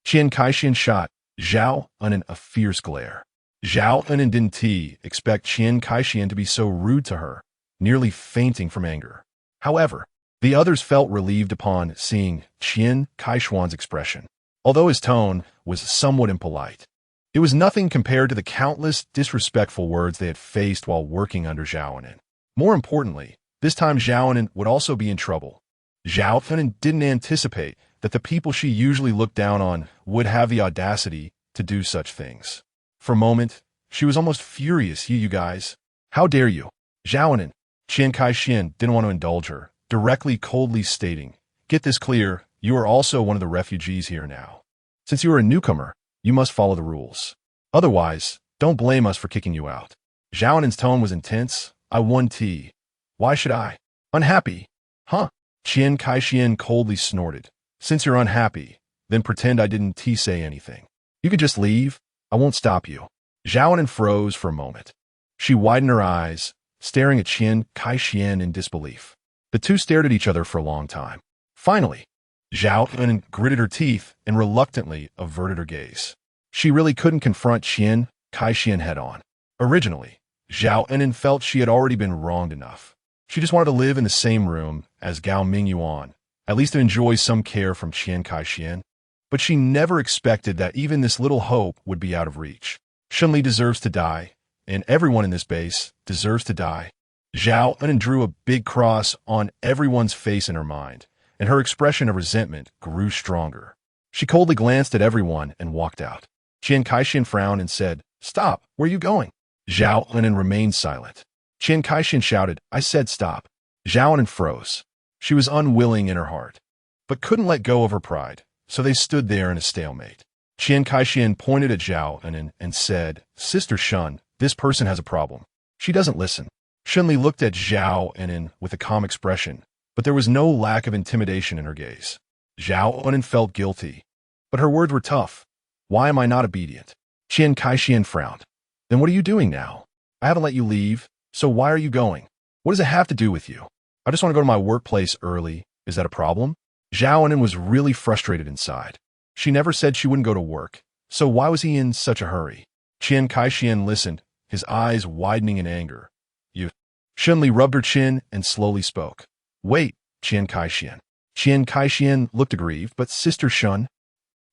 Chen Kaixin shot Zhao Enan a fierce glare. Zhao Enan didn't expect Chen Kaixin to be so rude to her, nearly fainting from anger. However, the others felt relieved upon seeing Chen Kaixin's expression. Although his tone was somewhat impolite, it was nothing compared to the countless disrespectful words they had faced while working under Zhao Enan. More importantly, this time Zhao Enan would also be in trouble. Zhao Enan didn't anticipate that the people she usually looked down on would have the audacity to do such things. For a moment, she was almost furious. You guys. How dare you? Zhao Enan. Chen Kaixin didn't want to indulge her, directly coldly stating, "Get this clear, you are also one of the refugees here now. Since you are a newcomer, you must follow the rules. Otherwise, don't blame us for kicking you out." Zhao Enan's tone was intense. Why should I? Unhappy? Huh? Chen Kaixin coldly snorted. Since you're unhappy, then pretend I didn't say anything. You could just leave. I won't stop you. Zhao Enan froze for a moment. She widened her eyes, staring at Chen Kaixin in disbelief. The two stared at each other for a long time. Finally, Zhao Enan gritted her teeth and reluctantly averted her gaze. She really couldn't confront Chen Kaixin head-on. Originally, Zhao Enan felt she had already been wronged enough. She just wanted to live in the same room as Gao Minguan, at least to enjoy some care from Chen Kaixin. But she never expected that even this little hope would be out of reach. Shen Li deserves to die, and everyone in this base deserves to die. Zhao Enan drew a big cross on everyone's face in her mind, and her expression of resentment grew stronger. She coldly glanced at everyone and walked out. Chen Kaixin frowned and said, "Stop, where are you going?" Zhao Enan remained silent. Chen Kaixin shouted, "I said stop." Zhao Enan froze. She was unwilling in her heart, but couldn't let go of her pride, so they stood there in a stalemate. Chen Kaixin pointed at Zhao Enan and said, "Sister Shen, this person has a problem. She doesn't listen." Shen Li looked at Zhao Enan with a calm expression, but there was no lack of intimidation in her gaze. Zhao Enan felt guilty, but her words were tough. "Why am I not obedient?" Chen Kaixin frowned. "Then what are you doing now? I haven't let you leave, so why are you going? What does it have to do with you? I just want to go to my workplace early. Is that a problem?" Zhao Enan was really frustrated inside. She never said she wouldn't go to work, so why was he in such a hurry? Chen Kaixin listened, his eyes widening in anger. "You." Shen Li rubbed her chin and slowly spoke. "Wait, Chen Kaixin." Chen Kaixin looked aggrieved, "But Sister Shen."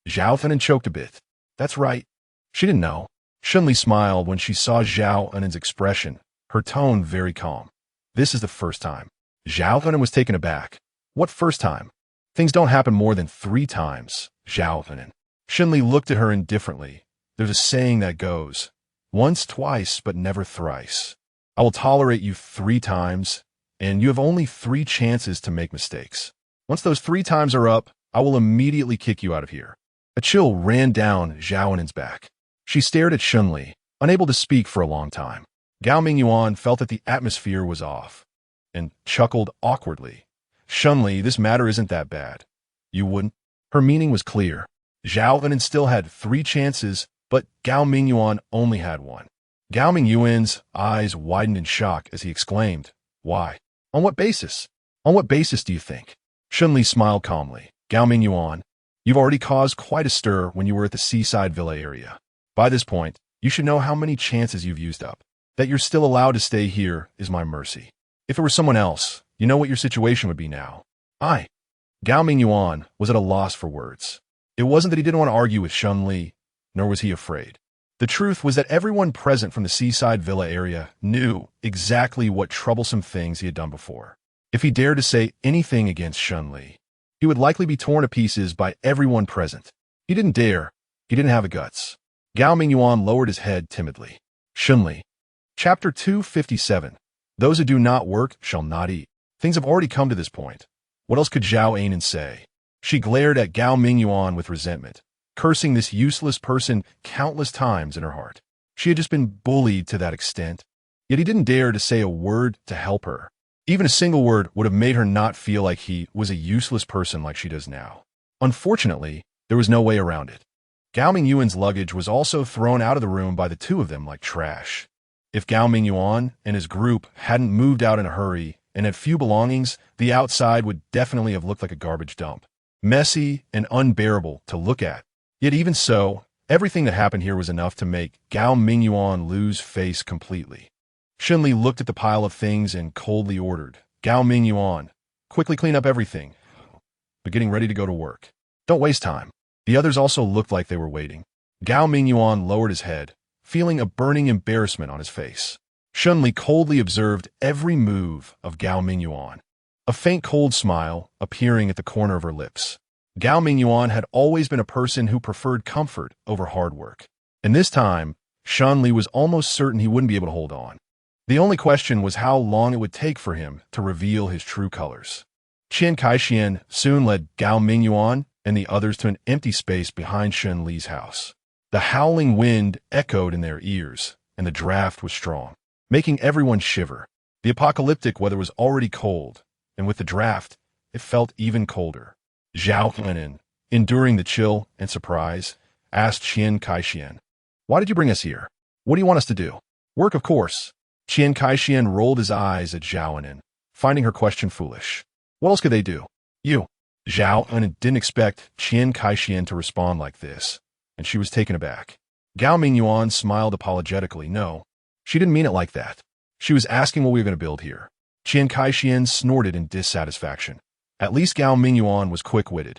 Zhao Enan choked a bit. "That's right." She didn't know. Shen Li smiled when she saw Zhao Enan's expression, her tone very calm. "This is the first time." Zhao Enan was taken aback. "What first time? Things don't happen more than 3 times, Zhao Enan." Shen Li looked at her indifferently. "There's a saying that goes, once, twice, but never thrice. I will tolerate you 3 times, and you have only 3 chances to make mistakes. Once those 3 times are up, I will immediately kick you out of here." A chill ran down Zhao Enan's back. She stared at Shen Li, unable to speak for a long time. Gao Minguan felt that the atmosphere was off, and chuckled awkwardly. "Shen Li, this matter isn't that bad. You wouldn't?" Her meaning was clear. Zhao Enan still had 3 chances, but Gao Minguan only had 1. Gao Minguan's eyes widened in shock as he exclaimed, "Why? On what basis? On what basis do you think?" Shen Li smiled calmly. "Gao Minguan, You've already caused quite a stir when you were at the seaside villa area. By this point, you should know how many chances you've used up. That you're still allowed to stay here is my mercy. If it were someone else, you know what your situation would be now. Gao Minguan was at a loss for words. It wasn't that he didn't want to argue with Shen Li, nor was he afraid. The truth was that everyone present from the seaside villa area knew exactly what troublesome things he had done before. If he dared to say anything against Shen Li, he would likely be torn to pieces by everyone present. He didn't dare. He didn't have the guts. Gao Minguan lowered his head timidly. Shen Li. Chapter 257. Those who do not work shall not eat. Things have already come to this point. What else could Zhao Ainen say? She glared at Gao Minguan with resentment, cursing this useless person countless times in her heart. She had just been bullied to that extent. Yet he didn't dare to say a word to help her. Even a single word would have made her not feel like he was a useless person like she does now. Unfortunately, there was no way around it. Gao Mingyuan's luggage was also thrown out of the room by the two of them like trash. If Gao Mingyuan and his group hadn't moved out in a hurry and had few belongings, the outside would definitely have looked like a garbage dump. Messy and unbearable to look at. Yet even so, everything that happened here was enough to make Gao Mingyuan lose face completely. Shen Li looked at the pile of things and coldly ordered, Gao Mingyuan, quickly clean up everything. We're getting ready to go to work. Don't waste time. The others also looked like they were waiting. Gao Mingyuan lowered his head, feeling a burning embarrassment on his face. Shen Li coldly observed every move of Gao Mingyuan, a faint cold smile appearing at the corner of her lips. Gao Mingyuan had always been a person who preferred comfort over hard work. And this time, Shen Li was almost certain he wouldn't be able to hold on. The only question was how long it would take for him to reveal his true colors. Qian Kaixian soon led Gao Mingyuan and the others to an empty space behind Shen Li's house. The howling wind echoed in their ears, and the draft was strong, making everyone shiver. The apocalyptic weather was already cold, and with the draft, it felt even colder. Zhao Henin, enduring the chill and surprise, asked Qian Kaixian, "Why did you bring us here? What do you want us to do?" "Work, of course." Qian Kaixian rolled his eyes at Zhao Henin, finding her question foolish. What else could they do? You. Zhao Henin didn't expect Qian Kaixian to respond like this, and she was taken aback. Gao Mingyuan smiled apologetically. No, she didn't mean it like that. She was asking what we were going to build here. Qian Kaixian snorted in dissatisfaction. At least Gao Mingyuan was quick-witted,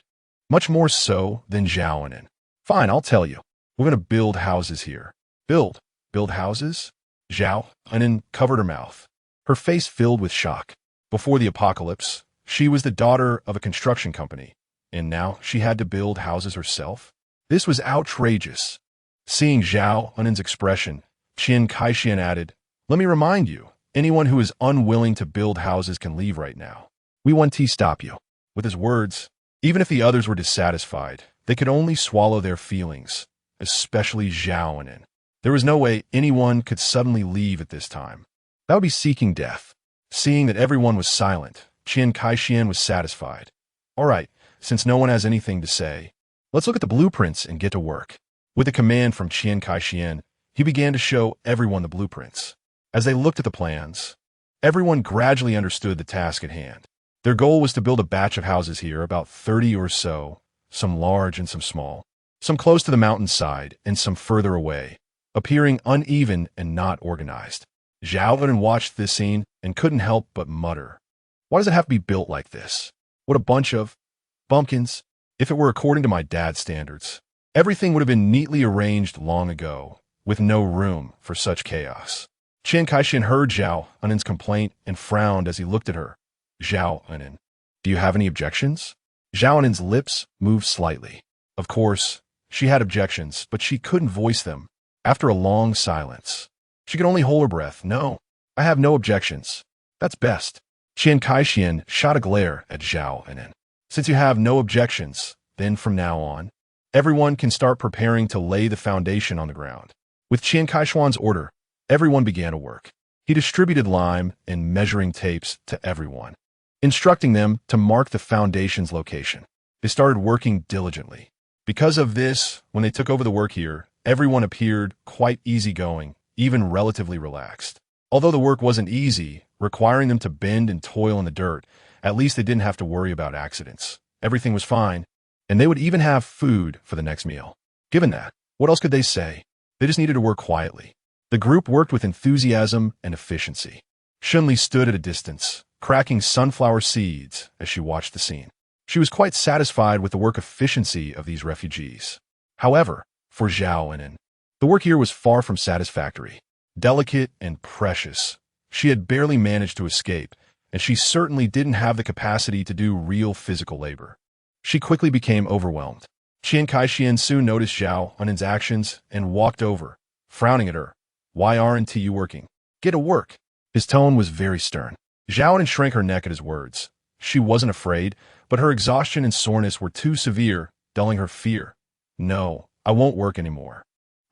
much more so than Zhao Henin. Fine, I'll tell you. We're going to build houses here. Build houses? Zhao Henin covered her mouth, her face filled with shock. Before the apocalypse, she was the daughter of a construction company, and now she had to build houses herself? This was outrageous. Seeing Zhao Henin's expression, Qian Kaixian added, "Let me remind you, anyone who is unwilling to build houses can leave right now. We won't stop you." With his words, even if the others were dissatisfied, they could only swallow their feelings, especially Zhao Henin. There was no way anyone could suddenly leave at this time. That would be seeking death. Seeing that everyone was silent, Qian Kaixian was satisfied. All right, since no one has anything to say, let's look at the blueprints and get to work. With a command from Qian Kaixian, he began to show everyone the blueprints. As they looked at the plans, everyone gradually understood the task at hand. Their goal was to build a batch of houses here, about 30 or so, some large and some small, some close to the mountainside and some further away, appearing uneven and not organized. Zhao Henin watched this scene and couldn't help but mutter, "Why does it have to be built like this? What a bunch of bumpkins." If it were according to my dad's standards, everything would have been neatly arranged long ago, with no room for such chaos. Qian Kaixian heard Zhao Henin's complaint and frowned as he looked at her. Zhao Henin, do you have any objections? Zhao Henin's lips moved slightly. Of course, she had objections, but she couldn't voice them. After a long silence, she could only hold her breath. "No, I have no objections. That's best." Qian Kaixian shot a glare at Zhao Henin. "Since you have no objections, then from now on, everyone can start preparing to lay the foundation on the ground." With Qian Kaixian's order, everyone began to work. He distributed lime and measuring tapes to everyone, instructing them to mark the foundation's location. They started working diligently. Because of this, when they took over the work here, everyone appeared quite easygoing, even relatively relaxed. Although the work wasn't easy, requiring them to bend and toil in the dirt, at least they didn't have to worry about accidents. Everything was fine. and they would even have food for the next meal. Given that, what else could they say? They just needed to work quietly. The group worked with enthusiasm and efficiency. Shen Li stood at a distance, cracking sunflower seeds as she watched the scene. She was quite satisfied with the work efficiency of these refugees. However, for Zhao Enen, the work here was far from satisfactory. Delicate and precious, she had barely managed to escape, and she certainly didn't have the capacity to do real physical labor. She quickly became overwhelmed. Qian Kaixian soon noticed Zhao Enen's actions and walked over, frowning at her. "Why aren't you working? Get to work." His tone was very stern. Zhao Enen shrank her neck at his words. She wasn't afraid, but her exhaustion and soreness were too severe, dulling her fear. "No, I won't work anymore.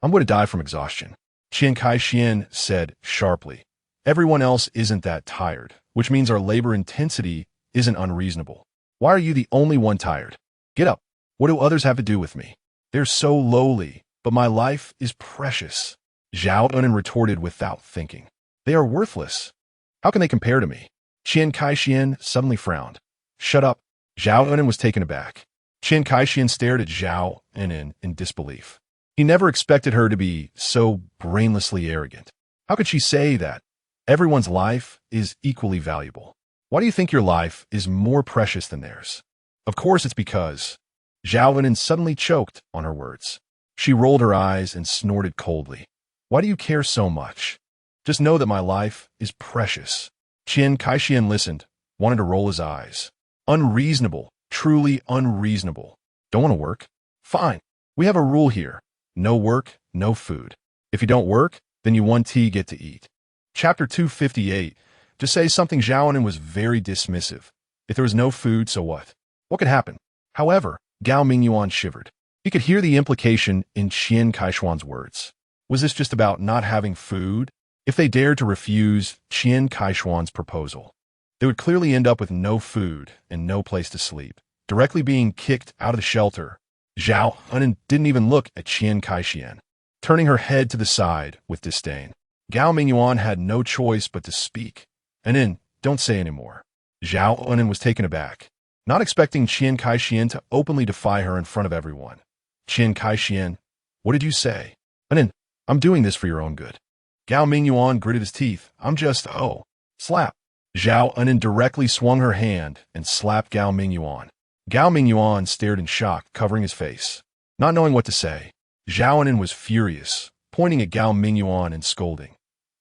I'm going to die from exhaustion," Qian Kaixian said sharply. "Everyone else isn't that tired, which means our labor intensity isn't unreasonable. Why are you the only one tired? Get up. What do others have to do with me? They're so lowly, but my life is precious." Zhao Enen retorted without thinking. "They are worthless. How can they compare to me?" Qian Kaixian suddenly frowned. "Shut up." Zhao Enen was taken aback. Qian Kaixian stared at Zhao Enen in disbelief. He never expected her to be so brainlessly arrogant. How could she say that everyone's life is equally valuable? Why do you think your life is more precious than theirs? Of course it's because... Zhao Enen suddenly choked on her words. She rolled her eyes and snorted coldly. "Why do you care so much? Just know that my life is precious." Qian Kaixian listened, wanted to roll his eyes. "Unreasonable, truly unreasonable. Don't want to work? Fine. We have a rule here. No work, no food. If you don't work, then you won't get to eat." Chapter 258. To say something, Zhao Enen was very dismissive. If there was no food, so what? What could happen? However, Gao Minguan shivered. He could hear the implication in Qian Kaishuan's words. Was this just about not having food? If they dared to refuse Qian Kaishuan's proposal, they would clearly end up with no food and no place to sleep, directly being kicked out of the shelter. Zhao Enen didn't even look at Qian Kaixian, turning her head to the side with disdain. Gao Minguan had no choice but to speak. "Enen, don't say any more." Zhao Enen was taken aback, not expecting Qian Kaixian to openly defy her in front of everyone. "Qian Kaixian, what did you say?" "Enen, I'm doing this for your own good." Gao Minguan gritted his teeth. "I'm just, slap." Zhao Enen directly swung her hand and slapped Gao Minguan. Gao Minguan stared in shock, covering his face. Not knowing what to say, Zhao Enen was furious, pointing at Gao Minguan and scolding.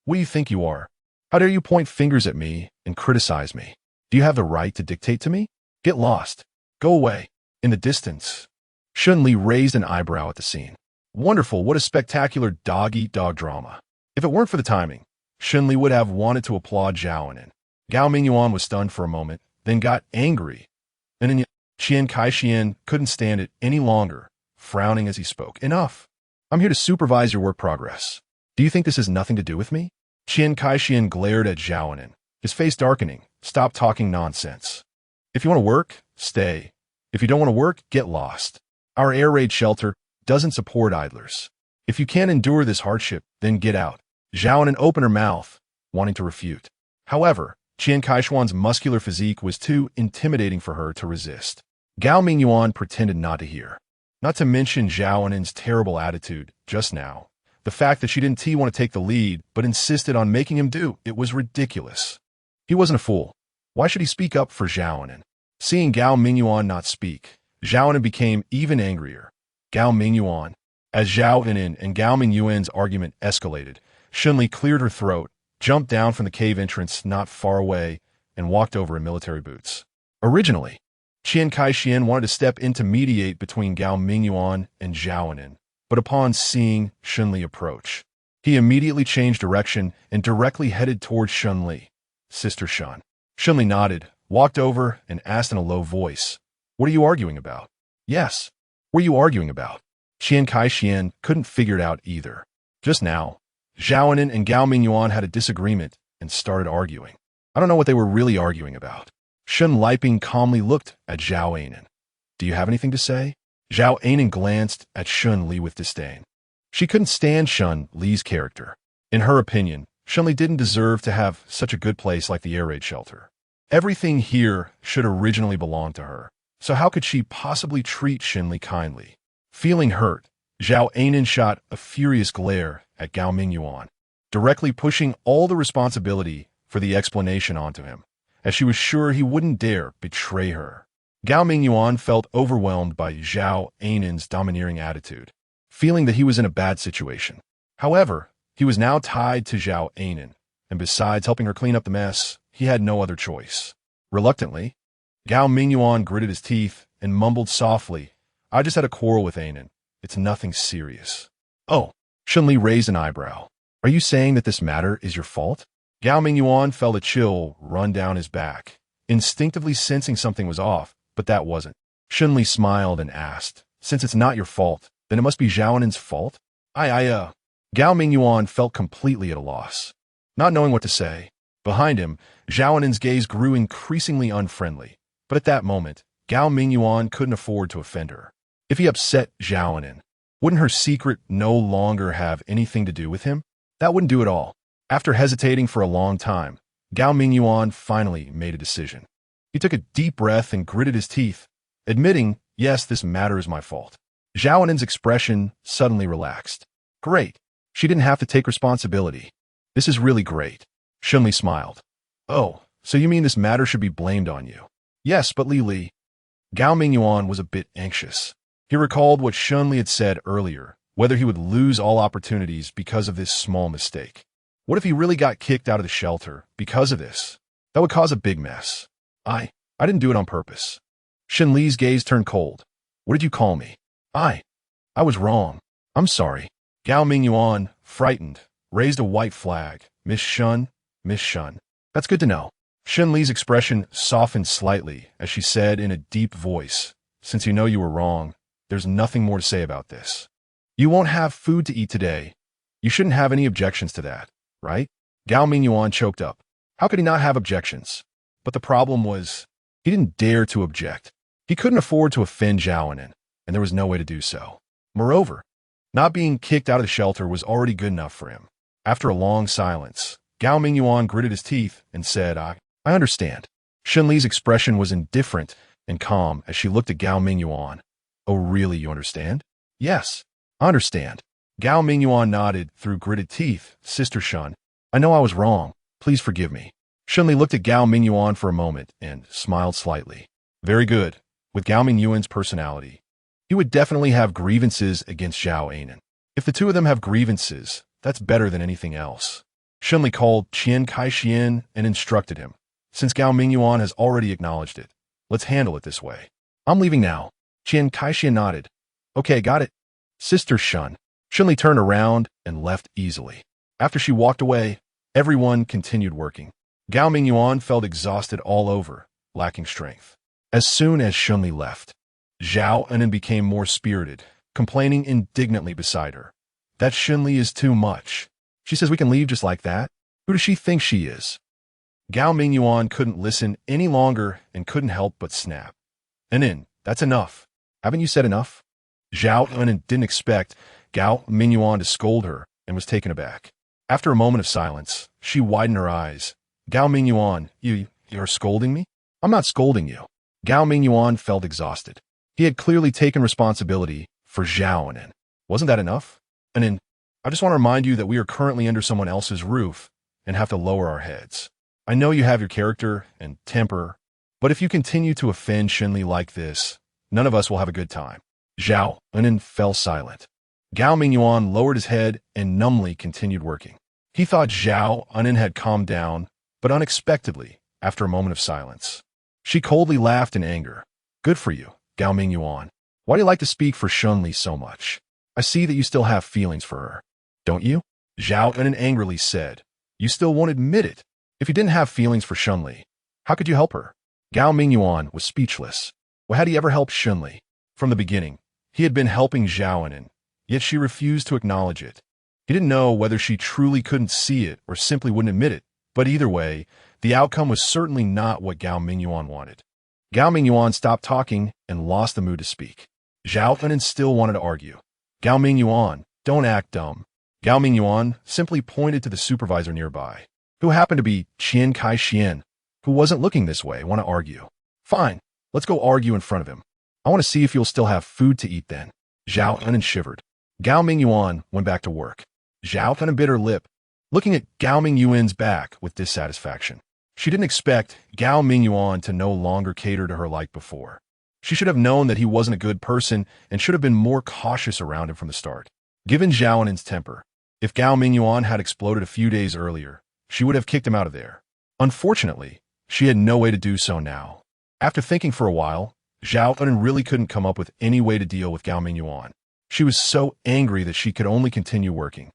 "What do you think you are? How dare you point fingers at me and criticize me? Do you have the right to dictate to me? Get lost. Go away." In the distance, Shen Li raised an eyebrow at the scene. Wonderful, what a spectacular dog-eat-dog drama. If it weren't for the timing, Shen Li would have wanted to applaud Zhao Enen. Gao Minguan was stunned for a moment, then got angry. And then Qian Kaixian couldn't stand it any longer, frowning as he spoke. "Enough. I'm here to supervise your work progress. Do you think this has nothing to do with me?" Qian Kaixian glared at Zhao Enen, his face darkening. "Stop talking nonsense. If you want to work, stay. If you don't want to work, get lost. Our air raid shelter doesn't support idlers. If you can't endure this hardship, then get out." Zhao Enen opened her mouth, wanting to refute. However, Qian Kaishuan's muscular physique was too intimidating for her to resist. Gao Minguan pretended not to hear. Not to mention Zhao Enen's terrible attitude just now. The fact that she didn't want to take the lead, but insisted on making him do it was ridiculous. He wasn't a fool. Why should he speak up for Zhao Enen? Seeing Gao Minguan not speak, Zhao Enen became even angrier. Gao Minguan. As Zhao Enen and Gao Minguan's argument escalated, Shen Li cleared her throat, jumped down from the cave entrance not far away, and walked over in military boots. Originally, Qian Kaixian wanted to step in to mediate between Gao Minguan and Zhao Enen, but upon seeing Shen Li approach, he immediately changed direction and directly headed towards Shen Li. "Sister Shen." Shen Li nodded, walked over, and asked in a low voice, "What are you arguing about?" "Yes. What are you arguing about?" Qian Kaixian couldn't figure it out either. Just now, Zhao Enen and Gao Minguan had a disagreement and started arguing. I don't know what they were really arguing about. Shen Liping calmly looked at Zhao Enen. "Do you have anything to say?" Zhao Enen glanced at Shen Li with disdain. She couldn't stand Shen Li's character. In her opinion, Shen Li didn't deserve to have such a good place like the air raid shelter. Everything here should originally belong to her. So how could she possibly treat Shen Li kindly? Feeling hurt, Zhao Anan shot a furious glare at Gao Minguan, directly pushing all the responsibility for the explanation onto him, as she was sure he wouldn't dare betray her. Gao Minguan felt overwhelmed by Zhao Anan's domineering attitude, feeling that he was in a bad situation. However, he was now tied to Zhao Anan, and besides helping her clean up the mess, he had no other choice. Reluctantly, Gao Minguan gritted his teeth and mumbled softly, "I just had a quarrel with Anan. It's nothing serious." "Oh." Shen Li raised an eyebrow. "Are you saying that this matter is your fault?" Gao Minguan felt a chill run down his back, instinctively sensing something was off, but that wasn't. Shen Li smiled and asked, "Since it's not your fault, then it must be Zhao Anan's fault?" Gao Minguan felt completely at a loss, not knowing what to say. Behind him, Zhao Anan's gaze grew increasingly unfriendly, but at that moment, Gao Minguan couldn't afford to offend her. If he upset Zhao Anan, wouldn't her secret no longer have anything to do with him? That wouldn't do it all. After hesitating for a long time, Gao Minguan finally made a decision. He took a deep breath and gritted his teeth, admitting, "Yes, this matter is my fault." Zhao Anan's expression suddenly relaxed. "Great. She didn't have to take responsibility. This is really great." Shen Li smiled. "Oh, so you mean this matter should be blamed on you?" "Yes, but Li." Gao Minguan was a bit anxious. He recalled what Shen Li had said earlier, whether he would lose all opportunities because of this small mistake. What if he really got kicked out of the shelter because of this? That would cause a big mess. I didn't do it on purpose." Shen Li's gaze turned cold. "What did you call me?" I was wrong. I'm sorry." Gao Minguan, frightened, raised a white flag. Miss Shun. That's good to know." Shen Li's expression softened slightly as she said in a deep voice, "Since you know you were wrong, there's nothing more to say about this. You won't have food to eat today. You shouldn't have any objections to that, right?" Gao Minguan choked up. How could he not have objections? But the problem was, he didn't dare to object. He couldn't afford to offend Zhao Anan, and there was no way to do so. Moreover, not being kicked out of the shelter was already good enough for him. After a long silence, Gao Minguan gritted his teeth and said, I understand." Shen Li's expression was indifferent and calm as she looked at Gao Minguan. "Oh, really, you understand?" "Yes, I understand." Gao Minguan nodded through gritted teeth. "Sister Shun, I know I was wrong. Please forgive me." Shen Li looked at Gao Minguan for a moment and smiled slightly. Very good. With Gao Mingyuan's personality, he would definitely have grievances against Zhao Anan. If the two of them have grievances, that's better than anything else. Shen Li called Qian Kaixian and instructed him. Since Gao Minguan has already acknowledged it, let's handle it this way. "I'm leaving now." Qian Kaixian nodded. "Okay, got it." "Sister Shun." Shen Li turned around and left easily. After she walked away, everyone continued working. Gao Minguan felt exhausted all over, lacking strength. As soon as Shen Li left, Zhao Anan became more spirited, complaining indignantly beside her. "That Shen Li is too much. She says we can leave just like that? Who does she think she is?" Gao Minguan couldn't listen any longer and couldn't help but snap. "Anan, that's enough. Haven't you said enough?" Zhao Anan didn't expect Gao Minguan to scold her and was taken aback. After a moment of silence, she widened her eyes. "Gao Minguan, you're scolding me?" "I'm not scolding you." Gao Minguan felt exhausted. He had clearly taken responsibility for Zhao Anan. Wasn't that enough? "Anan, I just want to remind you that we are currently under someone else's roof and have to lower our heads. I know you have your character and temper, but if you continue to offend Shen Li like this, none of us will have a good time." Zhao Anan fell silent. Gao Minguan lowered his head and numbly continued working. He thought Zhao Anan had calmed down, but unexpectedly, after a moment of silence, she coldly laughed in anger. "Good for you, Gao Minguan. Why do you like to speak for Shen Li so much? I see that you still have feelings for her, don't you?" Zhao Anan angrily said. "You still won't admit it. If you didn't have feelings for Shen Li, how could you help her?" Gao Minguan was speechless. Well, had he ever helped Shen Li? From the beginning, he had been helping Zhao Anan, yet she refused to acknowledge it. He didn't know whether she truly couldn't see it or simply wouldn't admit it, but either way, the outcome was certainly not what Gao Minguan wanted. Gao Minguan stopped talking and lost the mood to speak. Zhao Anan still wanted to argue. "Gao Minguan, don't act dumb." Gao Minguan simply pointed to the supervisor nearby, who happened to be Qian Kaixian, who wasn't looking this way. "Want to argue? Fine, Let's go argue in front of him. I want to see if you'll still have food to eat then. Zhao Hunan shivered. Gao Minguan went back to work. Zhao Hunan bit her lip, looking at Gao Minguan's back with dissatisfaction. She didn't expect Gao Minguan to no longer cater to her like before. She should have known that he wasn't a good person and should have been more cautious around him from the start. Given Zhao Hunan's temper, if Gao Minguan had exploded a few days earlier, she would have kicked him out of there. Unfortunately, she had no way to do so now. After thinking for a while, Zhao Hunan really couldn't come up with any way to deal with Gao Minguan. She was so angry that she could only continue working.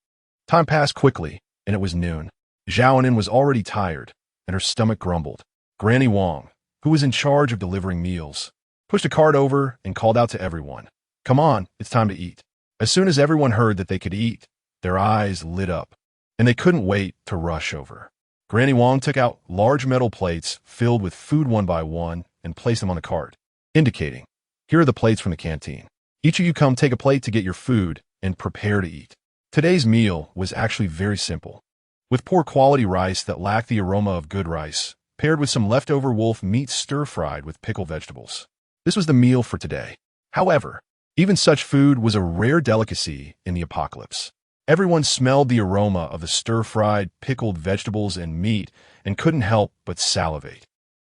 Time passed quickly, and it was noon. Zhao Hunan was already tired, and her stomach grumbled. Granny Wang, who was in charge of delivering meals, pushed a cart over and called out to everyone, "Come on, it's time to eat." As soon as everyone heard that they could eat, their eyes lit up, and they couldn't wait to rush over. Granny Wang took out large metal plates filled with food one by one and placed them on the cart, indicating, "Here are the plates from the canteen. Each of you come take a plate to get your food and prepare to eat." Today's meal was actually very simple, with poor quality rice that lacked the aroma of good rice, paired with some leftover wolf meat stir-fried with pickled vegetables. This was the meal for today. However, even such food was a rare delicacy in the apocalypse. Everyone smelled the aroma of the stir-fried, pickled vegetables and meat and couldn't help but salivate.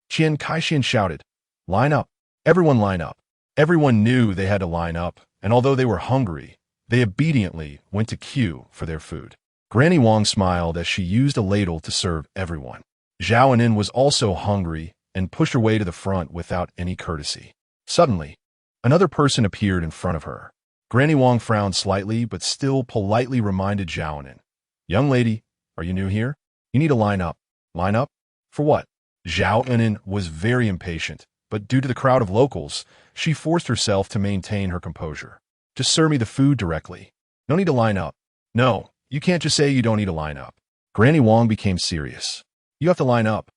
Qian Kaixian shouted, "Line up! Everyone line up!" Everyone knew they had to line up, and although they were hungry, they obediently went to queue for their food. Granny Wang smiled as she used a ladle to serve everyone. Zhao Hunan was also hungry and pushed her way to the front without any courtesy. Suddenly, another person appeared in front of her. Granny Wang frowned slightly but still politely reminded Zhao Hunan, "Young lady, are you new here? You need to line up." "Line up? For what?" Zhao Hunan was very impatient, but due to the crowd of locals, she forced herself to maintain her composure. "Just serve me the food directly. No need to line up." "No, you can't just say you don't need to line up." Granny Wang became serious. "You have to line up."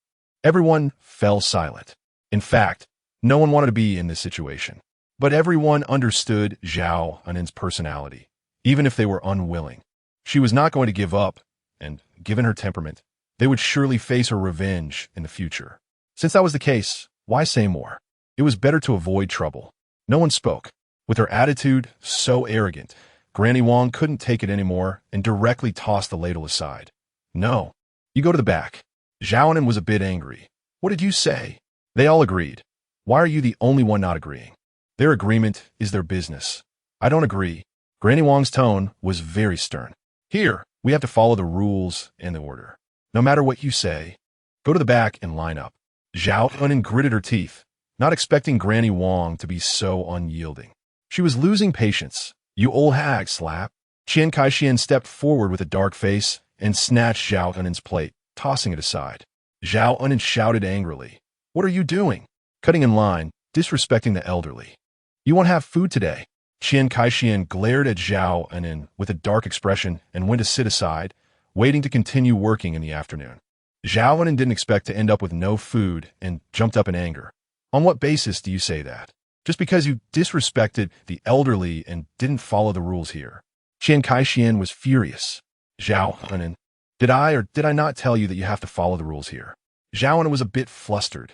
Everyone fell silent. In fact, no one wanted to be in this situation. But everyone understood Zhao Hunan's personality, even if they were unwilling. She was not going to give up, and given her temperament, they would surely face her revenge in the future. Since that was the case, why say more? It was better to avoid trouble. No one spoke. With her attitude so arrogant, Granny Wang couldn't take it anymore and directly tossed the ladle aside. "No, you go to the back." Zhao Hunan was a bit angry. "What did you say?" They all agreed. "Why are you the only one not agreeing? Their agreement is their business." "I don't agree." Granny Wang's tone was very stern. "Here, we have to follow the rules and the order. No matter what you say, go to the back and line up." Zhao Hunan gritted her teeth, not expecting Granny Wang to be so unyielding. She was losing patience. "You old hag, slap." Qian Kaixian stepped forward with a dark face and snatched Zhao Hunan's plate, tossing it aside. Zhao Hunan shouted angrily, "What are you doing? Cutting in line, disrespecting the elderly. You won't have food today." Qian Kaixian glared at Zhao Hunan with a dark expression and went to sit aside, waiting to continue working in the afternoon. Zhao Hunan didn't expect to end up with no food and jumped up in anger. "On what basis do you say that? Just because you disrespected the elderly and didn't follow the rules here?" Qian Kaixian was furious. "Zhao Hunan, did I or did I not tell you that you have to follow the rules here?" Zhao Hunan was a bit flustered.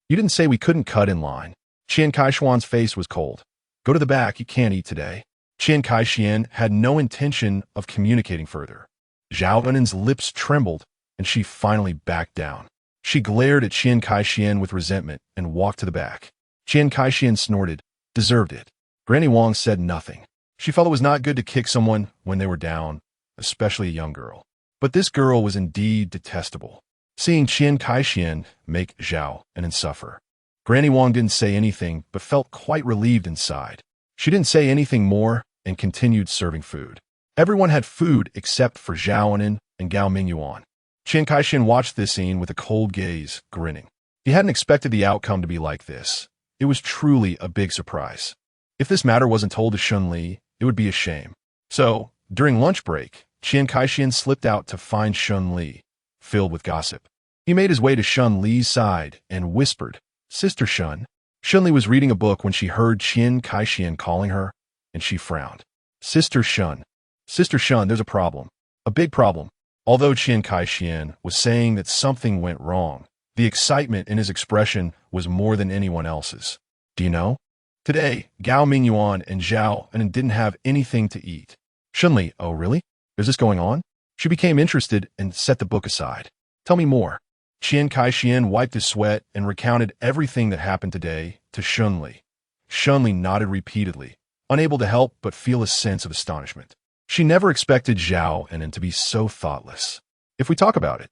"You didn't say we couldn't cut in line." Qian Kaixian's face was cold. "Go to the back, you can't eat today." Qian Kaixian had no intention of communicating further. Zhao Hunan's lips trembled, and she finally backed down. She glared at Qian Kaixian with resentment and walked to the back. Qian Kaixian snorted, "Deserved it." Granny Wang said nothing. She felt it was not good to kick someone when they were down, especially a young girl. But this girl was indeed detestable. Seeing Qian Kaixian make Zhao Hunan suffer, Granny Wang didn't say anything but felt quite relieved inside. She didn't say anything more and continued serving food. Everyone had food except for Zhao Hunan and Gao Minguan. Qian Kaixian watched this scene with a cold gaze, grinning. He hadn't expected the outcome to be like this. It was truly a big surprise. If this matter wasn't told to Shen Li, it would be a shame. So, during lunch break, Qian Kaixian slipped out to find Shen Li, filled with gossip. He made his way to Shen Li's side and whispered, "Sister Shen." Shen Li was reading a book when she heard Qian Kaixian calling her, and she frowned. "Sister Shen. Sister Shen, there's a problem. A big problem." Although Qian Kaixian was saying that something went wrong, The excitement in his expression was more than anyone else's. Do you know? Today, Gao Minguan and Zhao and didn't have anything to eat. Shen Li, oh really? Is this going on? She became interested and set the book aside. Tell me more. Qian Kai-Xian wiped his sweat and recounted everything that happened today to Shen Li. Shen Li nodded repeatedly, unable to help but feel a sense of astonishment. She never expected Zhao Anin to be so thoughtless. If we talk about it,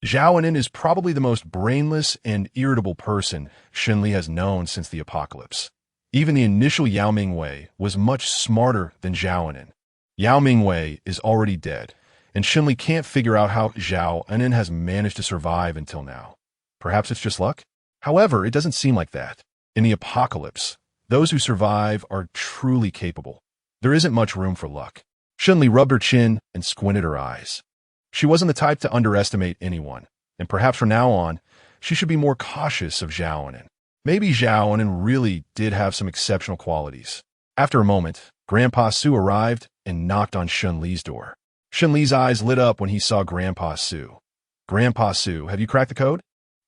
Zhao Anin is probably the most brainless and irritable person Shen Li has known since the apocalypse. Even the initial Yao Mingwei was much smarter than Zhao Anin. Yao Mingwei is already dead, and Shen Li can't figure out how Zhao Anin has managed to survive until now. Perhaps it's just luck? However, it doesn't seem like that. In the apocalypse, those who survive are truly capable. There isn't much room for luck. Shen Li rubbed her chin and squinted her eyes. She wasn't the type to underestimate anyone, and perhaps from now on, she should be more cautious of Zhao Anin. Maybe Zhao Anin really did have some exceptional qualities. After a moment, Grandpa Su arrived and knocked on Shen Li's door. Shen Li's eyes lit up when he saw Grandpa Su. Grandpa Su, have you cracked the code?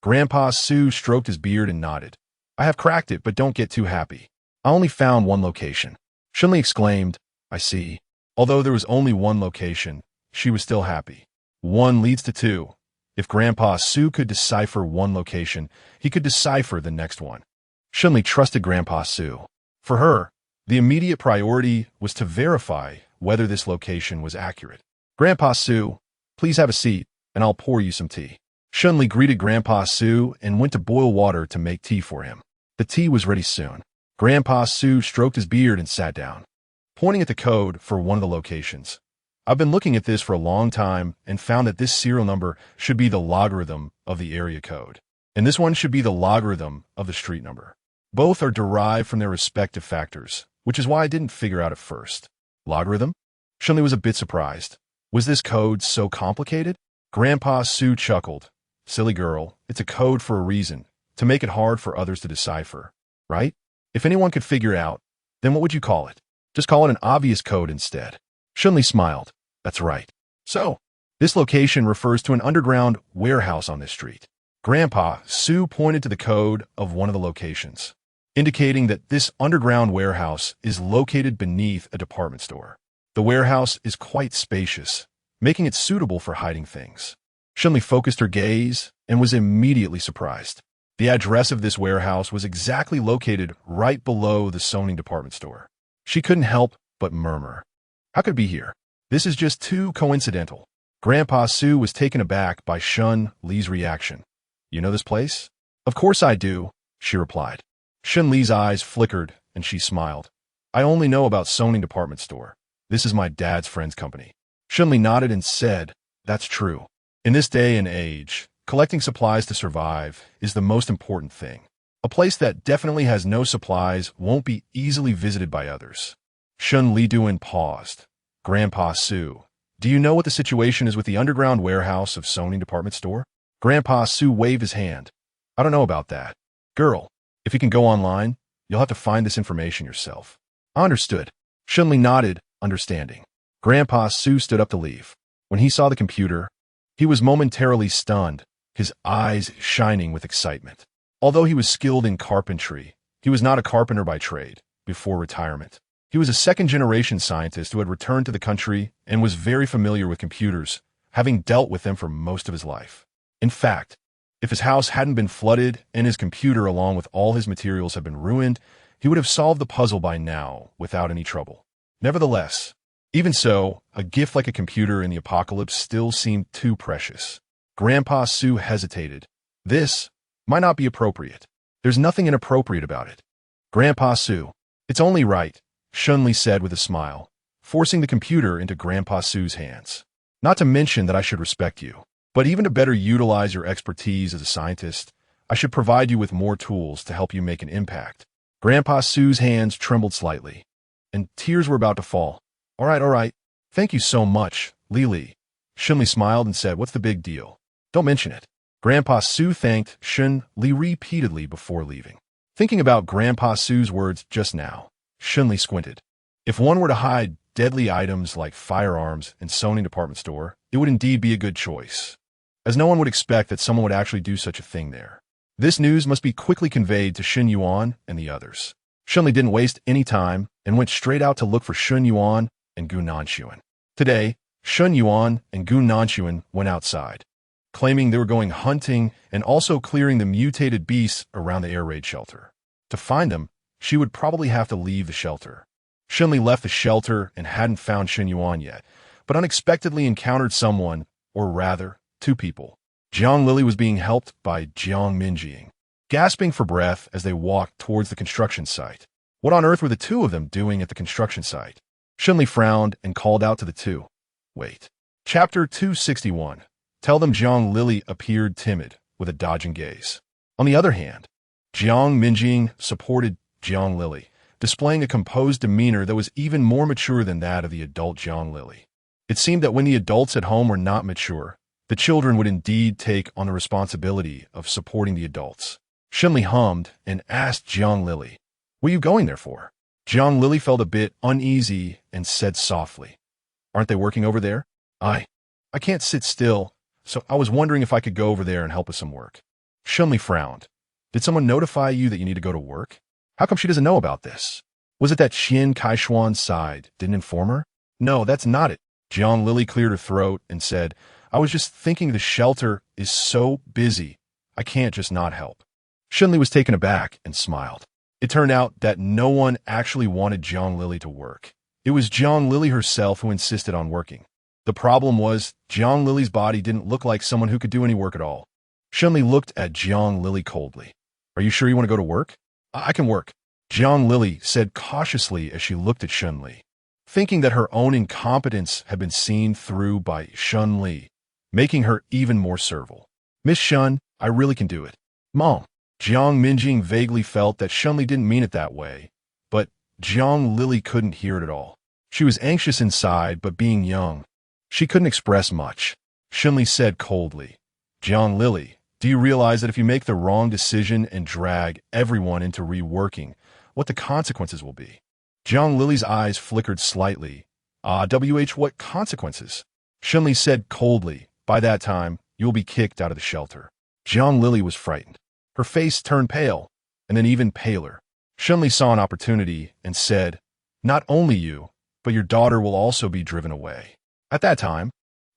Grandpa Su stroked his beard and nodded. I have cracked it, but don't get too happy. I only found one location. Shen Li exclaimed, I see. Although there was only one location, she was still happy. One leads to two. If Grandpa Su could decipher one location, he could decipher the next one. Shen Li trusted Grandpa Su. For her, the immediate priority was to verify whether this location was accurate. Grandpa Su, please have a seat, and I'll pour you some tea. Shen Li greeted Grandpa Su and went to boil water to make tea for him. The tea was ready soon. Grandpa Su stroked his beard and sat down, pointing at the code for one of the locations. I've been looking at this for a long time and found that this serial number should be the logarithm of the area code, and this one should be the logarithm of the street number. Both are derived from their respective factors, which is why I didn't figure out at first. Logarithm? Shen Li was a bit surprised. Was this code so complicated? Grandpa Su chuckled. Silly girl, it's a code for a reason, to make it hard for others to decipher, right? If anyone could figure it out, then what would you call it? Just call it an obvious code instead. Shen Li smiled. That's right. So, this location refers to an underground warehouse on this street. Grandpa Su pointed to the code of one of the locations, indicating that this underground warehouse is located beneath a department store. The warehouse is quite spacious, making it suitable for hiding things. Shen Li focused her gaze and was immediately surprised. The address of this warehouse was exactly located right below the zoning department store. She couldn't help but murmur, how could it be here? This is just too coincidental. Grandpa Su was taken aback by Shen Li's reaction. You know this place? Of course I do, she replied. Shen Li's eyes flickered and she smiled. I only know about zoning department store. This is my dad's friend's company. Shen Li nodded and said, that's true. In this day and age, collecting supplies to survive is the most important thing. A place that definitely has no supplies won't be easily visited by others. Shen Liduan paused. Grandpa Su, do you know what the situation is with the underground warehouse of zoning department store? Grandpa Su waved his hand. I don't know about that. Girl, if you can go online, you'll have to find this information yourself. I understood. Shen Li nodded, understanding. Grandpa Su stood up to leave. When he saw the computer, he was momentarily stunned, his eyes shining with excitement. Although he was skilled in carpentry, he was not a carpenter by trade before retirement. He was a second-generation scientist who had returned to the country and was very familiar with computers, having dealt with them for most of his life. In fact, if his house hadn't been flooded and his computer along with all his materials had been ruined, he would have solved the puzzle by now without any trouble. Nevertheless, even so, a gift like a computer in the apocalypse still seemed too precious. Grandpa Su hesitated. This might not be appropriate. There's nothing inappropriate about it. Grandpa Su, it's only right, Shen Li said with a smile, forcing the computer into Grandpa Su's hands. Not to mention that I should respect you, but even to better utilize your expertise as a scientist, I should provide you with more tools to help you make an impact. Grandpa Su's hands trembled slightly, and tears were about to fall. All right. Thank you so much, Li. Shen Li smiled and said, what's the big deal? Don't mention it. Grandpa Su thanked Shen Li repeatedly before leaving. Thinking about Grandpa Su's words just now, Shen Li squinted. If one were to hide deadly items like firearms in zoning department store, it would indeed be a good choice. as no one would expect that someone would actually do such a thing there. This news must be quickly conveyed to Shen Yuan and the others. Shen Li didn't waste any time and went straight out to look for Shen Yuan and Gu Nanxuan. Today, Shen Yuan and Gu Nanxuan went outside, claiming they were going hunting and also clearing the mutated beasts around the air raid shelter. To find them, she would probably have to leave the shelter. Shen Li left the shelter and hadn't found Shen Yuan yet, but unexpectedly encountered someone, or rather, two people. Jiang Lili was being helped by Jiang Minjing, gasping for breath as they walked towards the construction site. What on earth were the two of them doing at the construction site? Shen Li frowned and called out to the two. Wait. Chapter 261. Tell them Jiang Lili appeared timid, with a dodging gaze. On the other hand, Jiang Minjing supported Jiang Lili, displaying a composed demeanor that was even more mature than that of the adult Jiang Lili. It seemed that when the adults at home were not mature, the children would indeed take on the responsibility of supporting the adults. Shen Li hummed and asked Jiang Lili, "What are you going there for?" Jiang Lili felt a bit uneasy and said softly, "Aren't they working over there? I can't sit still, so I was wondering if I could go over there and help with some work." Shen Li frowned. "Did someone notify you that you need to go to work? How come she doesn't know about this? Was it that Qian Kaishuan's side didn't inform her?" "No, that's not it." Jiang Lili cleared her throat and said, "I was just thinking the shelter is so busy, I can't just not help." Shen Li was taken aback and smiled. It turned out that no one actually wanted Jiang Lili to work. It was Jiang Lili herself who insisted on working. The problem was Jiang Lili's body didn't look like someone who could do any work at all. Shen Li looked at Jiang Lili coldly. "Are you sure you want to go to work?" I can work," Jiang Lili said cautiously as she looked at Shen Li, thinking that her own incompetence had been seen through by Shen Li, making her even more servile. "Miss Shen, I really can do it." "Mom." Jiang Minjing vaguely felt that Shen Li didn't mean it that way, but Jiang Lili couldn't hear it at all. She was anxious inside, but being young, she couldn't express much. Shen Li said coldly, "Jiang Lili, do you realize that if you make the wrong decision and drag everyone into reworking, what the consequences will be?" Jiang Lili's eyes flickered slightly. What consequences?" Shen Li said coldly, "By that time, you will be kicked out of the shelter." Jiang Lili was frightened. Her face turned pale, and then even paler. Shen Li saw an opportunity and said, "Not only you, but your daughter will also be driven away. At that time,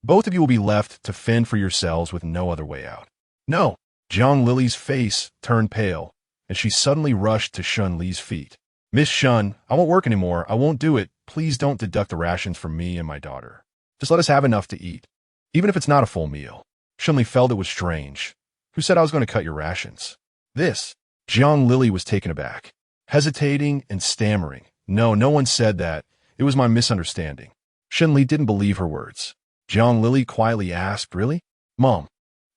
both of you will be left to fend for yourselves with no other way out." "No." Jiang Lili's face turned pale, and she suddenly rushed to Shen Li's feet. "Miss Shen, I won't work anymore. I won't do it. Please don't deduct the rations from me and my daughter. Just let us have enough to eat, even if it's not a full meal." Shen Li felt it was strange. "Who said I was going to cut your rations?" "This." Jiang Lili was taken aback, hesitating and stammering. No one said that. It was my misunderstanding." Shen Li didn't believe her words. Jiang Lili quietly asked, "Really?" "Mom."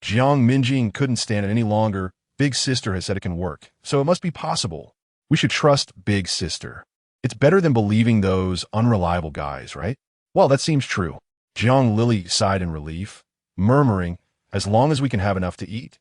Jiang Minjing couldn't stand it any longer. "Big sister has said it can work, so it must be possible. We should trust Big Sister. It's better than believing those unreliable guys, right?" "Well, that seems true." Jiang Lili sighed in relief, murmuring, "As long as we can have enough to eat,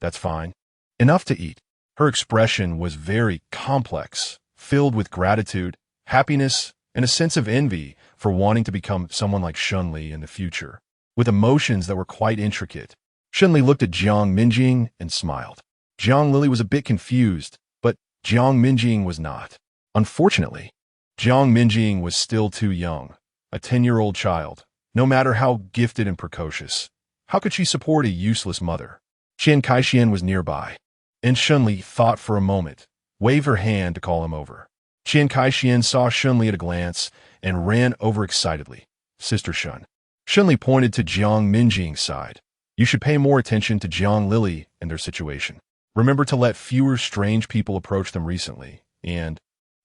that's fine." Enough to eat. Her expression was very complex, filled with gratitude, happiness, and a sense of envy for wanting to become someone like Shen Li in the future, with emotions that were quite intricate. Shen Li looked at Jiang Minjing and smiled. Jiang Lili was a bit confused, but Jiang Minjing was not. Unfortunately, Jiang Minjing was still too young, a 10-year-old child. No matter how gifted and precocious, how could she support a useless mother? Qian Kaishian was nearby, and Shen Li thought for a moment, waved her hand to call him over. Qian Kaishian saw Shen Li at a glance and ran over excitedly. "Sister Shen." Shen Li pointed to Jiang Minjing's side. "You should pay more attention to Jiang Lili and their situation. Remember to let fewer strange people approach them recently." And,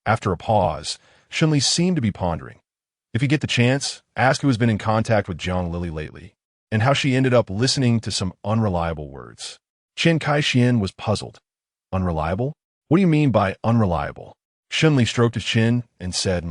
after a pause, Shen Li seemed to be pondering. "If you get the chance, ask who has been in contact with Jiang Lili lately, and how she ended up listening to some unreliable words." Qian Kaishian was puzzled. "Unreliable? What do you mean by unreliable?" Shen Li stroked his chin and said,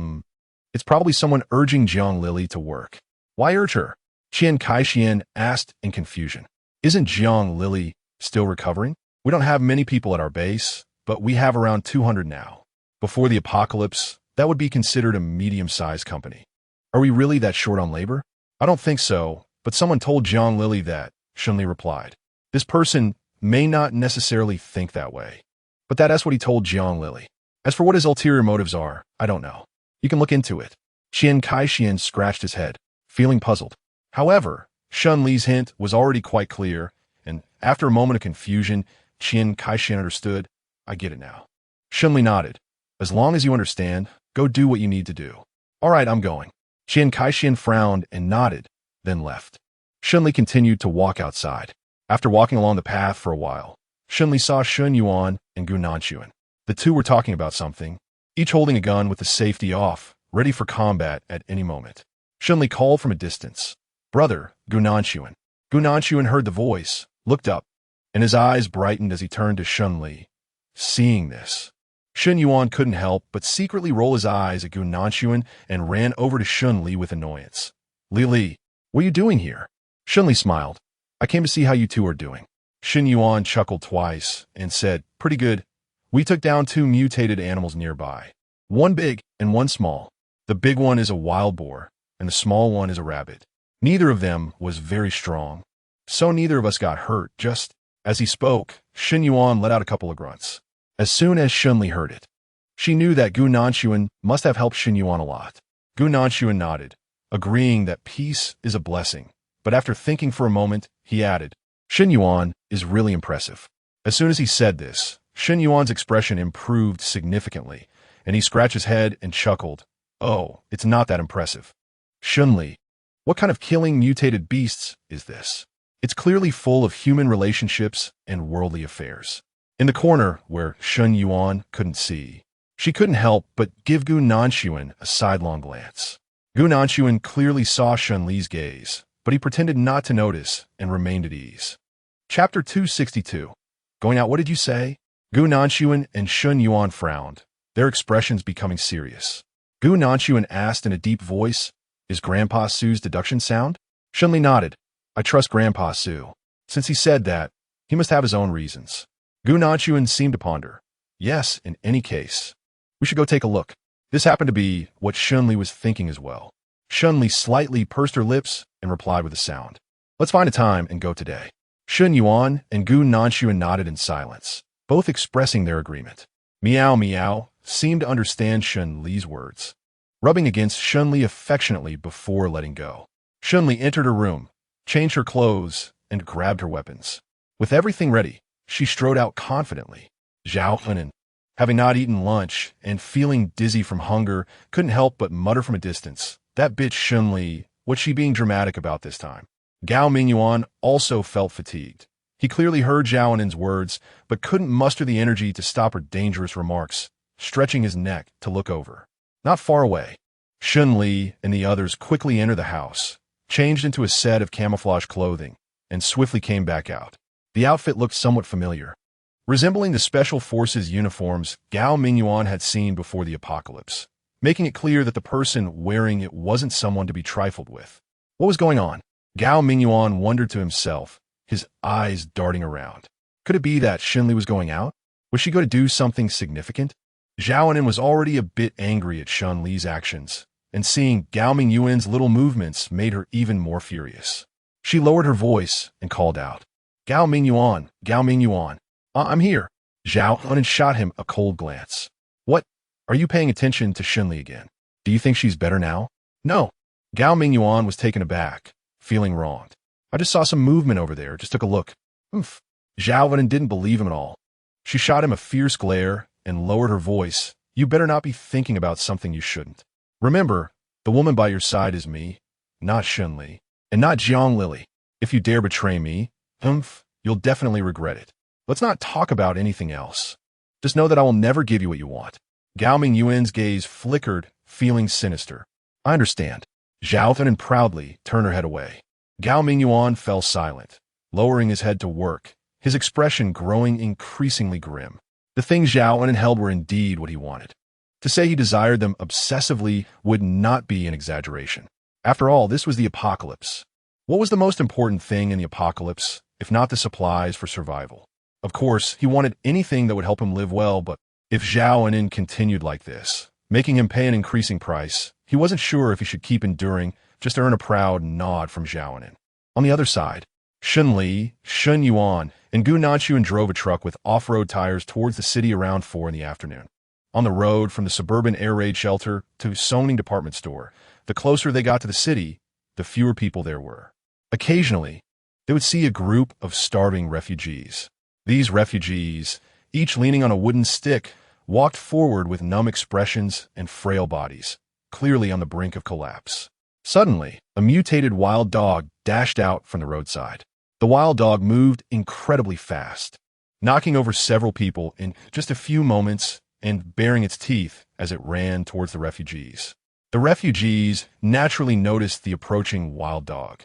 "It's probably someone urging Jiang Lili to work." "Why urge her?" Qian Kaishian asked in confusion. "Isn't Jiang Lili still recovering? We don't have many people at our base, but we have around 200 now. Before the apocalypse, that would be considered a medium-sized company. Are we really that short on labor?" "I don't think so, but someone told Jiang Lili that Shen Li replied. This person may not necessarily think that way, but that's what he told Jiang Lily. As for what his ulterior motives are, I don't know. You can look into it. Qian Kaixian scratched his head, feeling puzzled. However, Shen Li's hint was already quite clear, and after a moment of confusion, Qian Kaixian understood. I get it now. Shen Li nodded. As long as you understand, go do what you need to do. All right, I'm going. Qian Kaixian frowned and nodded, then left. Shen Li continued to walk outside. After walking along the path for a while, Shen Li saw Shen Yuan and Gu Nanxuan. The two were talking about something, each holding a gun with the safety off, ready for combat at any moment. Shen Li called from a distance. Brother, Gu Nanxuan. Gu Nanxuan heard the voice, looked up, and his eyes brightened as he turned to Shen Li. Seeing this, Shen Yuan couldn't help but secretly roll his eyes at Gu Nanxuan and ran over to Shen Li with annoyance. Li, what are you doing here? Shen Li smiled. I came to see how you two are doing. Shen Yuan chuckled twice and said, pretty good. We took down 2 mutated animals nearby. One big and one small. The big one is a wild boar, and the small one is a rabbit. Neither of them was very strong, so neither of us got hurt. Just as he spoke, Shen Yuan let out a couple of grunts. As soon as Shen Li heard it, she knew that Gu Nanxuan must have helped Shen Yuan a lot. Gu Nanxuan nodded, agreeing that peace is a blessing, but after thinking for a moment, he added, Shen Yuan is really impressive. As soon as he said this, Shen Yuan's expression improved significantly, and he scratched his head and chuckled. Oh, it's not that impressive. Shen Li, what kind of killing mutated beasts is this? It's clearly full of human relationships and worldly affairs. In the corner, where Shen Yuan couldn't see, she couldn't help but give Gu Nanxuan a sidelong glance. Gu Nanxuan clearly saw Shen Li's gaze, but he pretended not to notice and remained at ease. Chapter 262. Going out, what did you say? Gu Nanxuan and Shen Yuan frowned, their expressions becoming serious. Gu Nanxuan asked in a deep voice, is Grandpa Su's deduction sound? Shen Li nodded. I trust Grandpa Su. Since he said that, he must have his own reasons. Gu Nanxuan seemed to ponder. Yes, in any case. We should go take a look. This happened to be what Shen Li was thinking as well. Shen Li slightly pursed her lips and replied with a sound. Let's find a time and go today. Shen Yuan and Gu Nanxuan nodded in silence, both expressing their agreement. Meow Meow seemed to understand Shen Li's words, rubbing against Shen Li affectionately before letting go. Shen Li entered her room, changed her clothes, and grabbed her weapons. With everything ready, she strode out confidently. Zhao Henan, having not eaten lunch and feeling dizzy from hunger, couldn't help but mutter from a distance, that bitch Shen Li, what's she being dramatic about this time? Gao Minguan also felt fatigued. He clearly heard Zhao Henan's words, but couldn't muster the energy to stop her dangerous remarks, stretching his neck to look over. Not far away, Shen Li and the others quickly entered the house, changed into a set of camouflage clothing, and swiftly came back out. The outfit looked somewhat familiar, resembling the Special Forces uniforms Gao Minguan had seen before the apocalypse, making it clear that the person wearing it wasn't someone to be trifled with. What was going on? Gao Minguan wondered to himself, his eyes darting around. Could it be that Shen Li was going out? Was she going to do something significant? Zhao Henan was already a bit angry at Shen Li's actions, and seeing Gao Mingyuan's little movements made her even more furious. She lowered her voice and called out, Gao Mingyuan, Gao Mingyuan, I'm here. Zhao Henan shot him a cold glance. What? Are you paying attention to Shen Li again? Do you think she's better now? No. Gao Mingyuan was taken aback, feeling wronged. I just saw some movement over there, just took a look. Oof. Zhao Henan didn't believe him at all. She shot him a fierce glare and lowered her voice. You better not be thinking about something you shouldn't. Remember, the woman by your side is me, not Shen Li, and not Jiang Lily. If you dare betray me, you'll definitely regret it. Let's not talk about anything else. Just know that I will never give you what you want. Gao Mingyuan's gaze flickered, feeling sinister. I understand. Zhao Henan proudly turned her head away. Gao Mingyuan fell silent, lowering his head to work, his expression growing increasingly grim. The things Zhao Henan held were indeed what he wanted. To say he desired them obsessively would not be an exaggeration. After all, this was the apocalypse. What was the most important thing in the apocalypse, if not the supplies for survival? Of course, he wanted anything that would help him live well, but if Zhao Henan continued like this, making him pay an increasing price, he wasn't sure if he should keep enduring just to earn a proud nod from Zhao Henan. On the other side, Shen Li, Shen Yuan, and Gu Nanchuan drove a truck with off-road tires towards the city around 4 in the afternoon. On the road from the suburban air raid shelter to Songning department store, the closer they got to the city, the fewer people there were. Occasionally, they would see a group of starving refugees. These refugees, each leaning on a wooden stick, walked forward with numb expressions and frail bodies, clearly on the brink of collapse. Suddenly, a mutated wild dog dashed out from the roadside. The wild dog moved incredibly fast, knocking over several people in just a few moments and baring its teeth as it ran towards the refugees. The refugees naturally noticed the approaching wild dog,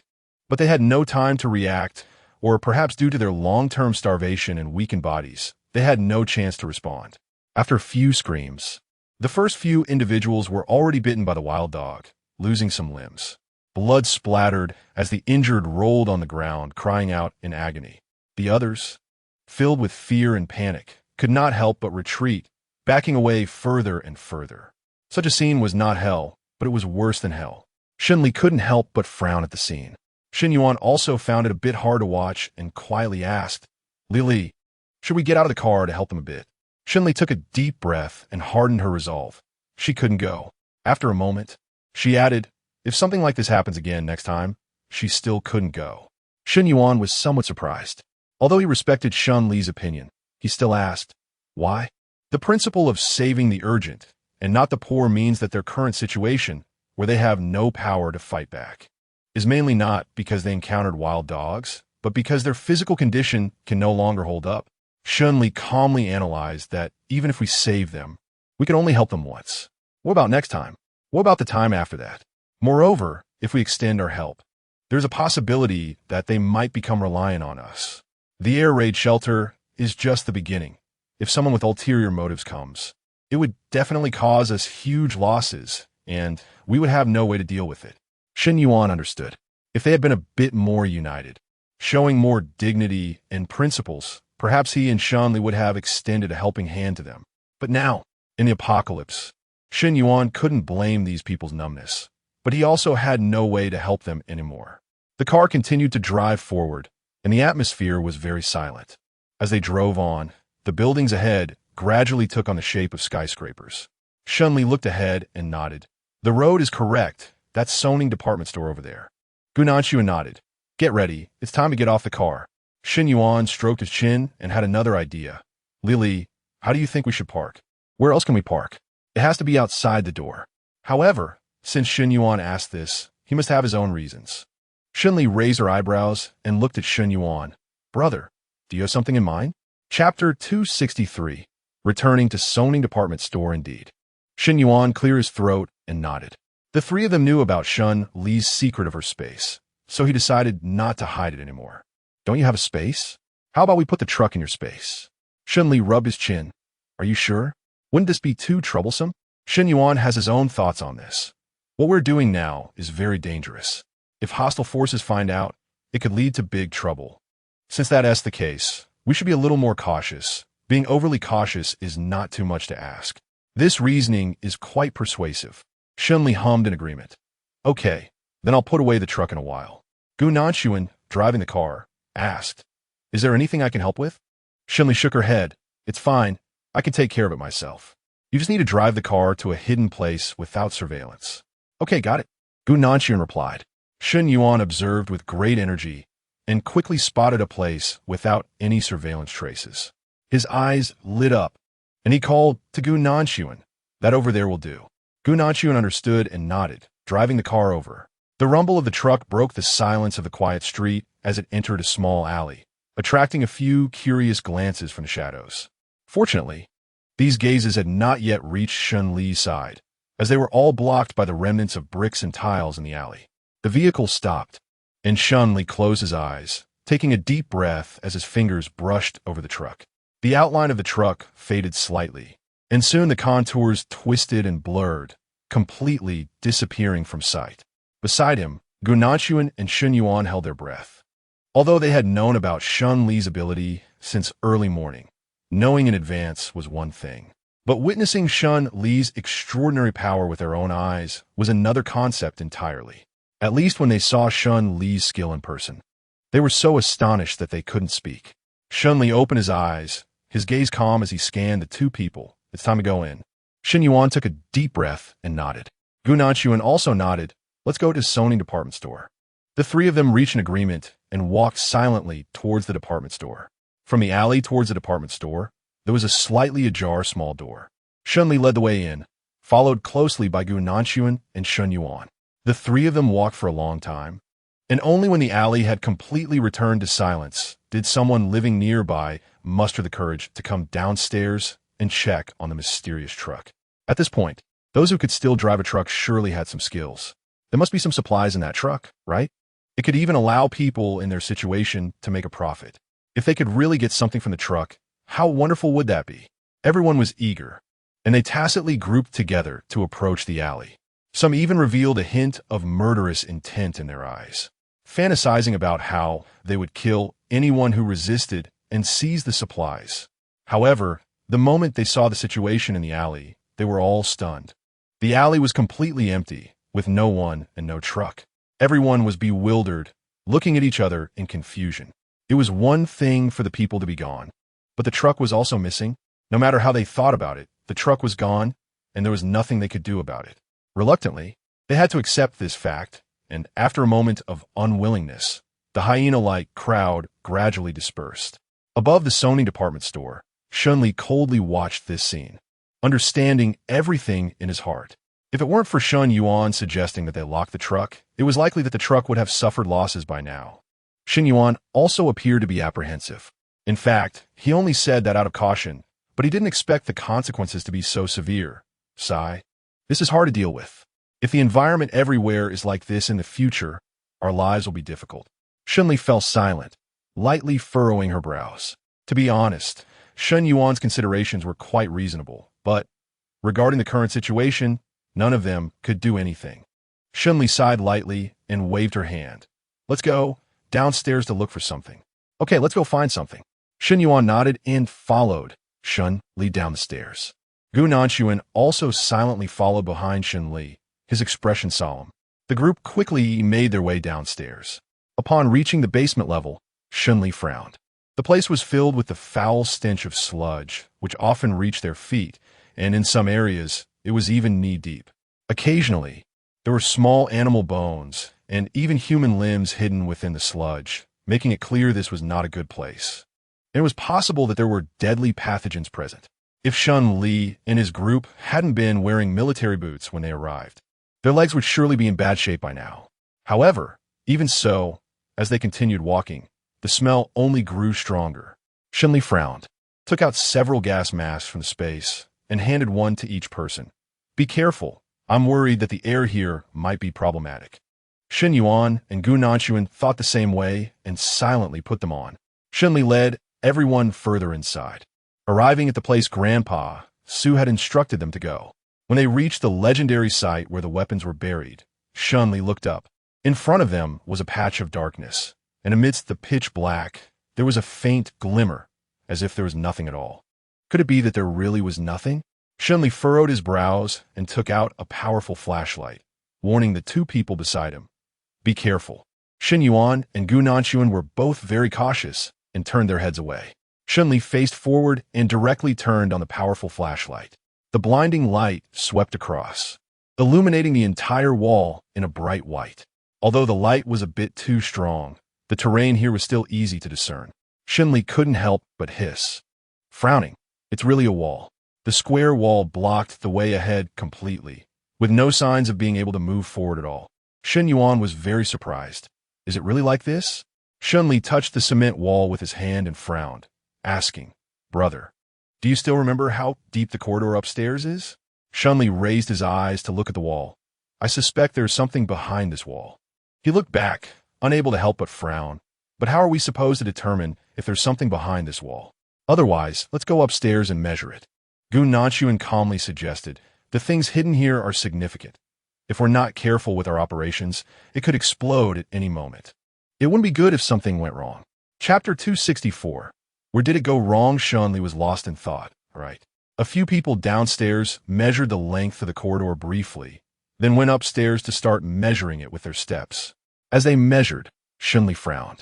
but they had no time to react, or perhaps due to their long-term starvation and weakened bodies, they had no chance to respond. After a few screams, the first few individuals were already bitten by the wild dog, losing some limbs. Blood splattered as the injured rolled on the ground, crying out in agony. The others, filled with fear and panic, could not help but retreat, backing away further and further. Such a scene was not hell, but it was worse than hell. Shen Li couldn't help but frown at the scene. Shen Yuan also found it a bit hard to watch and quietly asked, Li, should we get out of the car to help them a bit? Shen Li took a deep breath and hardened her resolve. She couldn't go. After a moment, she added, if something like this happens again next time, she still couldn't go. Shen Yuan was somewhat surprised. Although he respected Shen Li's opinion, he still asked, why? The principle of saving the urgent and not the poor means that their current situation, where they have no power to fight back, is mainly not because they encountered wild dogs, but because their physical condition can no longer hold up. Shen Li calmly analyzed that even if we save them, we can only help them once. What about next time? What about the time after that? Moreover, if we extend our help, there's a possibility that they might become reliant on us. The air raid shelter is just the beginning. If someone with ulterior motives comes, it would definitely cause us huge losses, and we would have no way to deal with it. Shen Yuan understood. If they had been a bit more united, showing more dignity and principles, perhaps he and Shen Li would have extended a helping hand to them. But now, in the apocalypse, Shen Yuan couldn't blame these people's numbness, but he also had no way to help them anymore. The car continued to drive forward, and the atmosphere was very silent. As they drove on, the buildings ahead gradually took on the shape of skyscrapers. Shen Li looked ahead and nodded. The road is correct. That's Songning department store over there. Gu Nanchuan nodded. Get ready. It's time to get off the car. Shen Yuan stroked his chin and had another idea. Li, how do you think we should park? Where else can we park? It has to be outside the door. However, since Shen Yuan asked this, he must have his own reasons. Shen Li raised her eyebrows and looked at Shen Yuan. Brother, do you have something in mind? Chapter 263. Returning to Songning department store indeed. Shen Yuan cleared his throat and nodded. The three of them knew about Shen Li's secret of her space, so he decided not to hide it anymore. Don't you have a space? How about we put the truck in your space? Shen Li rubbed his chin. Are you sure? Wouldn't this be too troublesome? Shen Yuan has his own thoughts on this. What we're doing now is very dangerous. If hostile forces find out, it could lead to big trouble. Since that is the case, we should be a little more cautious. Being overly cautious is not too much to ask. This reasoning is quite persuasive. Shen Li hummed in agreement. Okay, then I'll put away the truck in a while. Gu Nanchuan, driving the car, asked, is there anything I can help with? Shen Li shook her head. It's fine. I can take care of it myself. You just need to drive the car to a hidden place without surveillance. Okay, got it. Gu Nanchuan replied. Shen Yuan observed with great energy and quickly spotted a place without any surveillance traces. His eyes lit up, and he called to Gu Nanchuan. That over there will do. Gu Nanchuan understood and nodded, driving the car over. The rumble of the truck broke the silence of the quiet street as it entered a small alley, attracting a few curious glances from the shadows. Fortunately, these gazes had not yet reached Shen Li's side, as they were all blocked by the remnants of bricks and tiles in the alley. The vehicle stopped, and Shen Li closed his eyes, taking a deep breath as his fingers brushed over the truck. The outline of the truck faded slightly, and soon the contours twisted and blurred, completely disappearing from sight. Beside him, Gu Nanchuan and Shen Yuan held their breath. Although they had known about Shen Li's ability since early morning, knowing in advance was one thing. But witnessing Shen Li's extraordinary power with their own eyes was another concept entirely. At least when they saw Shen Li's skill in person. They were so astonished that they couldn't speak. Shen Li opened his eyes, his gaze calm as he scanned the two people. It's time to go in. Shen Yuan took a deep breath and nodded. Gu Nanshuan also nodded. Let's go to zoning department store. The three of them reached an agreement and walked silently towards the department store. From the alley towards the department store, there was a slightly ajar small door. Shen Li led the way in, followed closely by Gu Nanshuan and Shen Yuan. The three of them walked for a long time, and only when the alley had completely returned to silence did someone living nearby muster the courage to come downstairs and check on the mysterious truck. At this point, those who could still drive a truck surely had some skills. There must be some supplies in that truck, right? It could even allow people in their situation to make a profit. If they could really get something from the truck, how wonderful would that be? Everyone was eager, and they tacitly grouped together to approach the alley. Some even revealed a hint of murderous intent in their eyes, fantasizing about how they would kill anyone who resisted and seize the supplies. However, the moment they saw the situation in the alley, they were all stunned. The alley was completely empty, with no one and no truck. Everyone was bewildered, looking at each other in confusion. It was one thing for the people to be gone, but the truck was also missing. No matter how they thought about it, the truck was gone, and there was nothing they could do about it. Reluctantly, they had to accept this fact, and after a moment of unwillingness, the hyena-like crowd gradually dispersed. Above the Sony department store, Shen Li coldly watched this scene, understanding everything in his heart. If it weren't for Shen Yuan suggesting that they lock the truck, it was likely that the truck would have suffered losses by now. Shen Yuan also appeared to be apprehensive. In fact, he only said that out of caution, but he didn't expect the consequences to be so severe. Sigh. This is hard to deal with. If the environment everywhere is like this in the future, our lives will be difficult. Shen Li fell silent, lightly furrowing her brows. To be honest, Shen Yuan's considerations were quite reasonable, but regarding the current situation, none of them could do anything. Shen Li sighed lightly and waved her hand. Let's go downstairs to look for something. Okay, let's go find something. Shen Yuan nodded and followed Shen Li down the stairs. Gu Nanshuan also silently followed behind Shen Li, his expression solemn. The group quickly made their way downstairs. Upon reaching the basement level, Shen Li frowned. The place was filled with the foul stench of sludge, which often reached their feet, and in some areas, it was even knee-deep. Occasionally, there were small animal bones and even human limbs hidden within the sludge, making it clear this was not a good place. And it was possible that there were deadly pathogens present. If Shen Li and his group hadn't been wearing military boots when they arrived, their legs would surely be in bad shape by now. However, even so, as they continued walking, the smell only grew stronger. Shen Li frowned, took out several gas masks from the space, and handed one to each person. Be careful. I'm worried that the air here might be problematic. Shen Yuan and Gu Nanshuan thought the same way and silently put them on. Shen Li led everyone further inside. Arriving at the place Grandpa Su had instructed them to go. When they reached the legendary site where the weapons were buried, Shen Li looked up. In front of them was a patch of darkness, and amidst the pitch black, there was a faint glimmer, as if there was nothing at all. Could it be that there really was nothing? Shen Li furrowed his brows and took out a powerful flashlight, warning the two people beside him. Be careful. Shen Yuan and Gu Nanshuan were both very cautious and turned their heads away. Shen Li faced forward and directly turned on the powerful flashlight. The blinding light swept across, illuminating the entire wall in a bright white. Although the light was a bit too strong, the terrain here was still easy to discern. Shen Li couldn't help but hiss. Frowning, it's really a wall. The square wall blocked the way ahead completely, with no signs of being able to move forward at all. Shen Yuan was very surprised. Is it really like this? Shen Li touched the cement wall with his hand and frowned, asking, Brother, do you still remember how deep the corridor upstairs is? Shen Li raised his eyes to look at the wall. I suspect there's something behind this wall. He looked back, unable to help but frown. But how are we supposed to determine if there's something behind this wall? Otherwise, let's go upstairs and measure it. Gu Nanshuan calmly suggested, the things hidden here are significant. If we're not careful with our operations, it could explode at any moment. It wouldn't be good if something went wrong. Chapter 264. Where did it go wrong? Shen Li was lost in thought. Right. A few people downstairs measured the length of the corridor briefly, then went upstairs to start measuring it with their steps. As they measured, Shen Li frowned.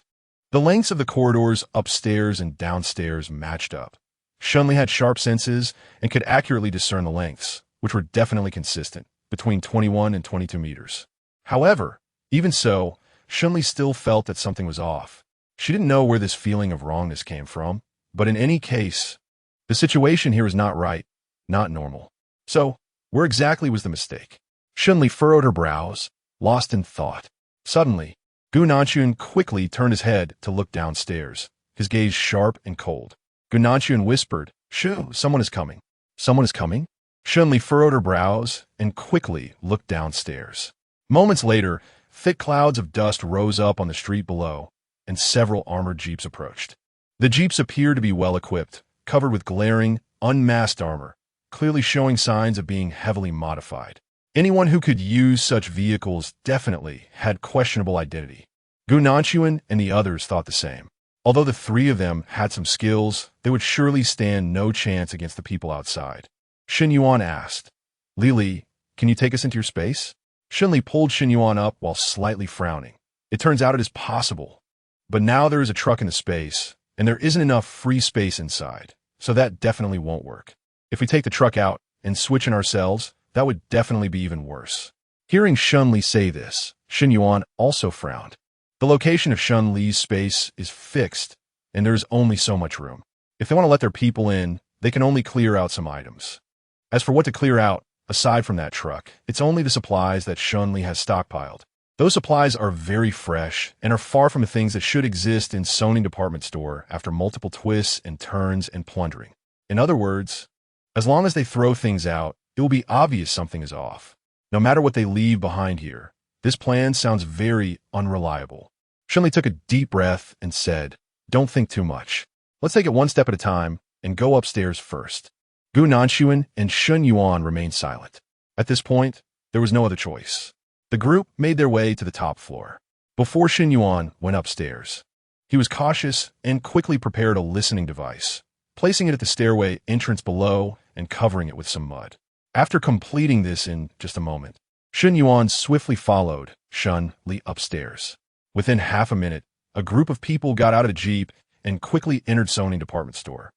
The lengths of the corridors upstairs and downstairs matched up. Shen Li had sharp senses and could accurately discern the lengths, which were definitely consistent, between 21 and 22 meters. However, even so, Shen Li still felt that something was off. She didn't know where this feeling of wrongness came from, but in any case, the situation here was not right, not normal. So, where exactly was the mistake? Shen Li furrowed her brows, lost in thought. Suddenly, Gu Nanchuan quickly turned his head to look downstairs, his gaze sharp and cold. Gu Nanchuan whispered, "Shoo, someone is coming." "Someone is coming?" Shen Li furrowed her brows and quickly looked downstairs. Moments later, thick clouds of dust rose up on the street below, and several armored jeeps approached. The jeeps appeared to be well-equipped, covered with glaring, unmasked armor, clearly showing signs of being heavily modified. Anyone who could use such vehicles definitely had questionable identity. Gu Nanchuan and the others thought the same. Although the three of them had some skills, they would surely stand no chance against the people outside. Shen Yuan asked, "Li, can you take us into your space?" Shen Li pulled Shen Yuan up while slightly frowning. "It turns out it is possible. But now there is a truck in the space, and there isn't enough free space inside, so that definitely won't work. If we take the truck out and switch in ourselves, that would definitely be even worse." Hearing Shen Li say this, Shen Yuan also frowned. The location of Shen Li's space is fixed, and there is only so much room. If they want to let their people in, they can only clear out some items. As for what to clear out, aside from that truck, it's only the supplies that Shen Li has stockpiled. Those supplies are very fresh and are far from the things that should exist in Soning department store after multiple twists and turns and plundering. In other words, as long as they throw things out, it will be obvious something is off. No matter what they leave behind here, this plan sounds very unreliable. Shen Li took a deep breath and said, "Don't think too much. Let's take it one step at a time and go upstairs first." Gu Nanchuan and Shen Yuan remained silent. At this point, there was no other choice. The group made their way to the top floor. Before Shen Yuan went upstairs, he was cautious and quickly prepared a listening device, placing it at the stairway entrance below and covering it with some mud. After completing this in just a moment, Shen Yuan swiftly followed Shen Li upstairs. Within half a minute, a group of people got out of the jeep and quickly entered Soning department store.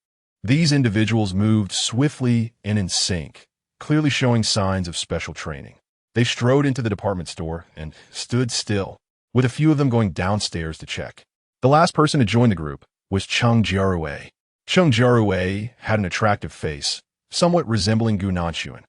These individuals moved swiftly and in sync, clearly showing signs of special training. They strode into the department store and stood still, with a few of them going downstairs to check. The last person to join the group was Cheng Jiarui. Cheng Jiarui had an attractive face, somewhat resembling Gu Nanchuan,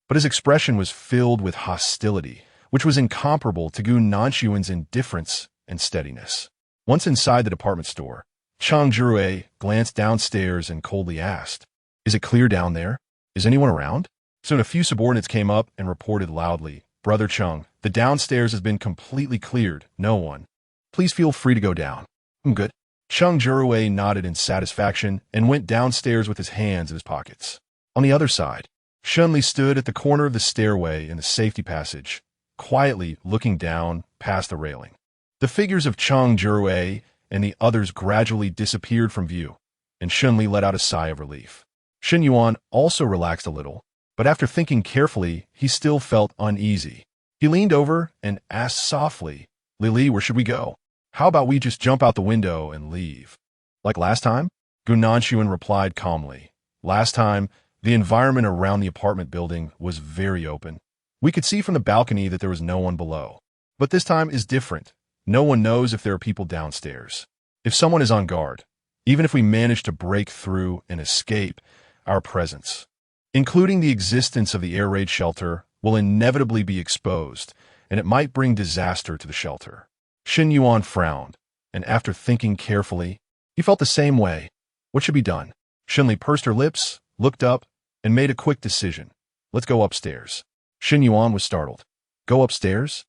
but his expression was filled with hostility, which was incomparable to Gu Nanchuan's indifference and steadiness. Once inside the department store, Cheng Jiarui glanced downstairs and coldly asked, "Is it clear down there? Is anyone around?" Soon a few subordinates came up and reported loudly, "Brother Cheng, the downstairs has been completely cleared. No one. Please feel free to go down." "Good." Cheng Jiarui nodded in satisfaction and went downstairs with his hands in his pockets. On the other side, Shen Li stood at the corner of the stairway in the safety passage, quietly looking down past the railing. The figures of Cheng Jiarui and the others gradually disappeared from view, and Shen Li let out a sigh of relief. Shen Yuan also relaxed a little, but after thinking carefully, he still felt uneasy. He leaned over and asked softly, "Li, where should we go? How about we just jump out the window and leave?" "Like last time?" Gu Nanchuan replied calmly. "Last time, the environment around the apartment building was very open. We could see from the balcony that there was no one below. But this time is different. No one knows if there are people downstairs. If someone is on guard, even if we manage to break through and escape, our presence, including the existence of the air raid shelter, will inevitably be exposed, and it might bring disaster to the shelter." Shen Yuan frowned, and after thinking carefully, he felt the same way. What should be done? Shen Li pursed her lips, looked up, and made a quick decision. "Let's go upstairs." Shen Yuan was startled. "Go upstairs?"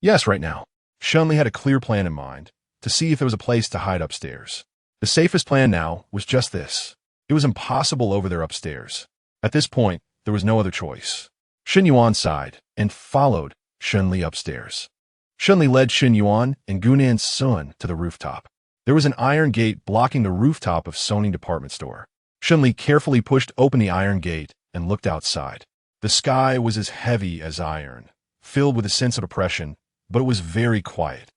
"Yes, right now." Shen Li had a clear plan in mind, to see if there was a place to hide upstairs. The safest plan now was just this. It was impossible over there upstairs. At this point, there was no other choice. Shen Yuan sighed and followed Shen Li upstairs. Shen Li led Shen Yuan and Gu Nanchuan to the rooftop. There was an iron gate blocking the rooftop of Soning department store. Shen Li carefully pushed open the iron gate and looked outside. The sky was as heavy as iron, filled with a sense of oppression, but it was very quiet.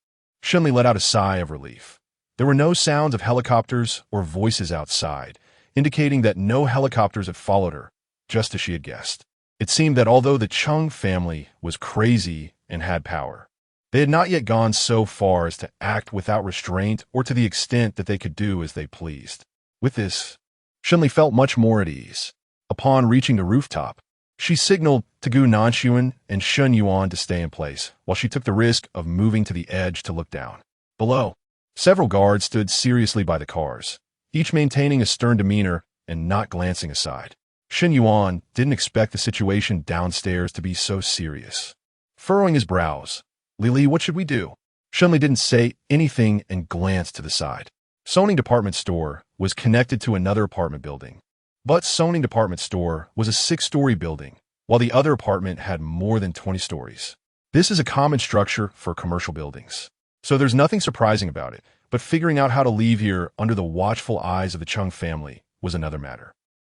Shen Li let out a sigh of relief. There were no sounds of helicopters or voices outside, indicating that no helicopters had followed her, just as she had guessed. It seemed that although the Cheng family was crazy and had power, they had not yet gone so far as to act without restraint or to the extent that they could do as they pleased. With this, Shen Li felt much more at ease. Upon reaching the rooftop, she signaled to Gu Nanxuan and Shen Yuan to stay in place, while she took the risk of moving to the edge to look down. Below, several guards stood seriously by the cars, each maintaining a stern demeanor and not glancing aside. Shen Yuan didn't expect the situation downstairs to be so serious. Furrowing his brows, "Li, what should we do?" Shen Li didn't say anything and glanced to the side. Soning Department Store was connected to another apartment building, but Soning Department Store was a 6-story building, while the other apartment had more than 20 stories. This is a common structure for commercial buildings, so there's nothing surprising about it, but figuring out how to leave here under the watchful eyes of the Cheng family was another matter.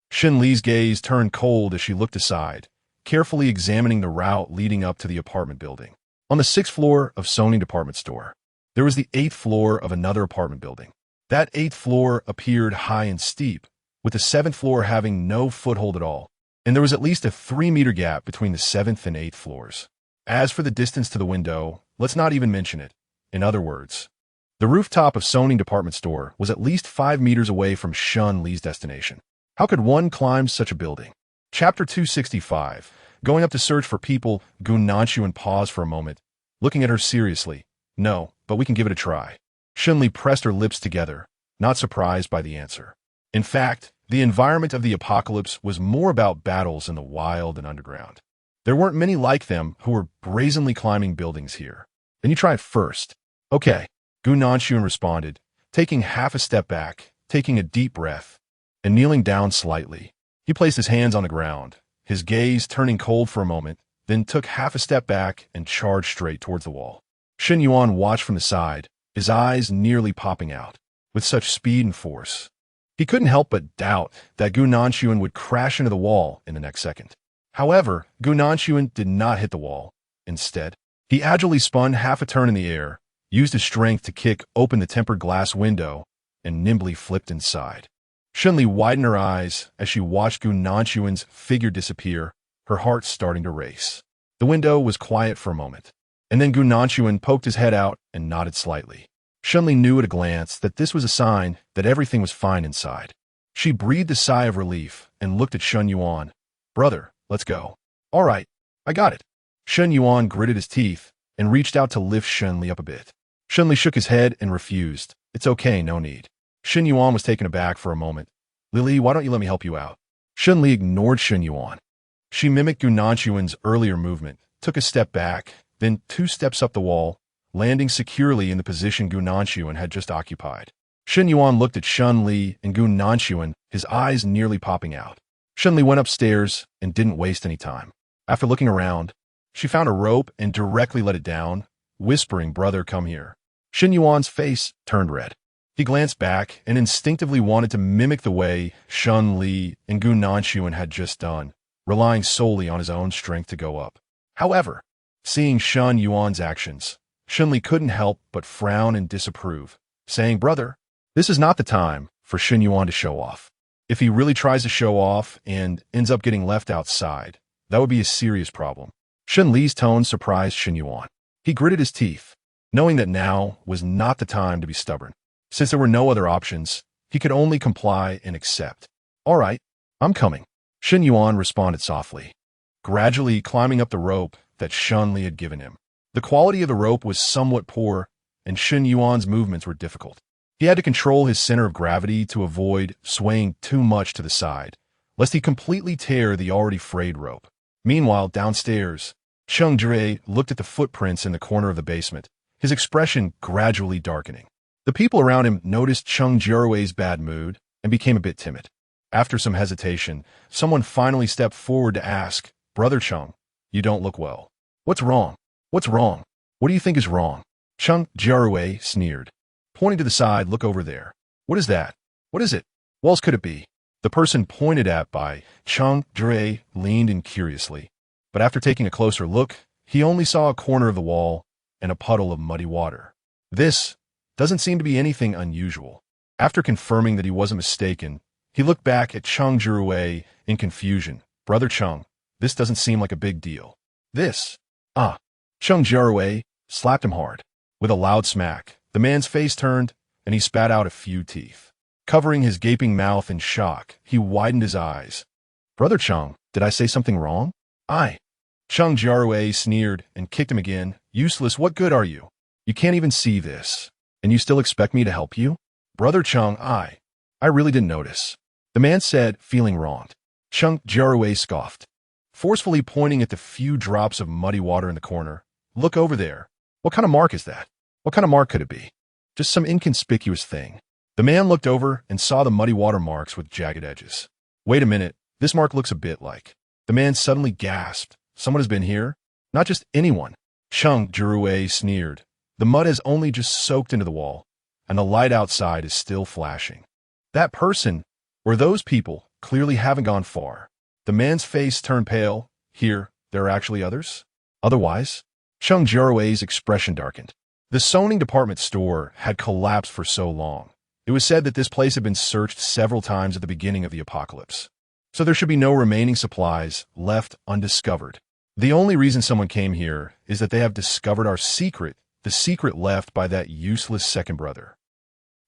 Shen Li's gaze turned cold as she looked aside, carefully examining the route leading up to the apartment building. On the 6th floor of Soning Department Store, there was the 8th floor of another apartment building. That 8th floor appeared high and steep, with the 7th floor having no foothold at all, and there was at least a 3-meter gap between the 7th and 8th floors. As for the distance to the window, let's not even mention it. In other words, the rooftop of Soning Department Store was at least 5 meters away from Shen Li's destination. How could one climb such a building? Chapter 265. Going up to search for people, Gu Nanxuan paused for a moment, looking at her seriously. "No, but we can give it a try." Shen Li pressed her lips together, not surprised by the answer. In fact, the environment of the apocalypse was more about battles in the wild and underground. There weren't many like them who were brazenly climbing buildings here. "Then you try it first." "Okay," Gu Nanxuan responded, taking half a step back, taking a deep breath, and kneeling down slightly. He placed his hands on the ground, his gaze turning cold for a moment, then took half a step back and charged straight towards the wall. Shen Yuan watched from the side, his eyes nearly popping out. With such speed and force, he couldn't help but doubt that Gu Nanxuan would crash into the wall in the next second. However, Gu Nanxuan did not hit the wall. Instead, he agilely spun half a turn in the air, used his strength to kick open the tempered glass window, and nimbly flipped inside. Shen Li widened her eyes as she watched Gu Nanxuan's figure disappear, her heart starting to race. The window was quiet for a moment, and then Gu Nanxuan poked his head out and nodded slightly. Shen Li knew at a glance that this was a sign that everything was fine inside. She breathed a sigh of relief and looked at Shen Yuan. "Brother, let's go." "All right, I got it." Shen Yuan gritted his teeth and reached out to lift Shen Li up a bit. Shen Li shook his head and refused. "It's okay, no need." Shen Yuan was taken aback for a moment. "Li, why don't you let me help you out?" Shen Li ignored Shen Yuan. She mimicked Gu Nanxuan's earlier movement, took a step back, then 2 steps up the wall, landing securely in the position Gu Nanxuan had just occupied. Shen Yuan looked at Shen Li and Gu Nanxuan, his eyes nearly popping out. Shen Li went upstairs and didn't waste any time. After looking around, she found a rope and directly let it down, whispering, "Brother, come here." Shen Yuan's face turned red. He glanced back and instinctively wanted to mimic the way Shen Li and Gu Nanxuan had just done, relying solely on his own strength to go up. However, seeing Shen Yuan's actions, Shen Li couldn't help but frown and disapprove, saying, "Brother, this is not the time for Shen Yuan to show off. If he really tries to show off and ends up getting left outside, that would be a serious problem." Shen Li's tone surprised Shen Yuan. He gritted his teeth, knowing that now was not the time to be stubborn. Since there were no other options, he could only comply and accept. "All right, I'm coming," Shen Yuan responded softly, gradually climbing up the rope that Shen Li had given him. The quality of the rope was somewhat poor, and Shen Yuan's movements were difficult. He had to control his center of gravity to avoid swaying too much to the side, lest he completely tear the already frayed rope. Meanwhile, downstairs, Cheng Jiarui looked at the footprints in the corner of the basement, his expression gradually darkening. The people around him noticed Cheng Jiarui's bad mood and became a bit timid. After some hesitation, someone finally stepped forward to ask, "Brother Cheng, you don't look well. What's wrong? What's wrong? What do you think is wrong?" Cheng Jiarui sneered. Pointing to the side, "Look over there." "What is that? What is it? What else could it be?" The person pointed at by Cheng Jiarui leaned in curiously, but after taking a closer look, he only saw a corner of the wall and a puddle of muddy water. "This Doesn't seem to be anything unusual. After confirming that he wasn't mistaken, he looked back at Cheng Jiarui in confusion. Brother Cheng, this doesn't seem like a big deal. This. Cheng Jiarui slapped him hard. With a loud smack, the man's face turned, and he spat out a few teeth. Covering his gaping mouth in shock, he widened his eyes. Brother Cheng, did I say something wrong? Cheng Jiarui sneered and kicked him again. Useless, what good are you? You can't even see this. And you still expect me to help you? Brother Cheng, I really didn't notice. The man said, feeling wronged. Cheng Jiarui scoffed, forcefully pointing at the few drops of muddy water in the corner. Look over there. What kind of mark is that? What kind of mark could it be? Just some inconspicuous thing. The man looked over and saw the muddy water marks with jagged edges. Wait a minute, this mark looks a bit like. The man suddenly gasped. Someone has been here? Not just anyone. Cheng Jiarui sneered. The mud has only just soaked into the wall, and the light outside is still flashing. That person, or those people, clearly haven't gone far. The man's face turned pale. Here, there are actually others? Otherwise? Cheng Jiarui's expression darkened. The zoning department store had collapsed for so long. It was said that this place had been searched several times at the beginning of the apocalypse. So there should be no remaining supplies left undiscovered. The only reason someone came here is that they have discovered our secret, the secret left by that useless second brother.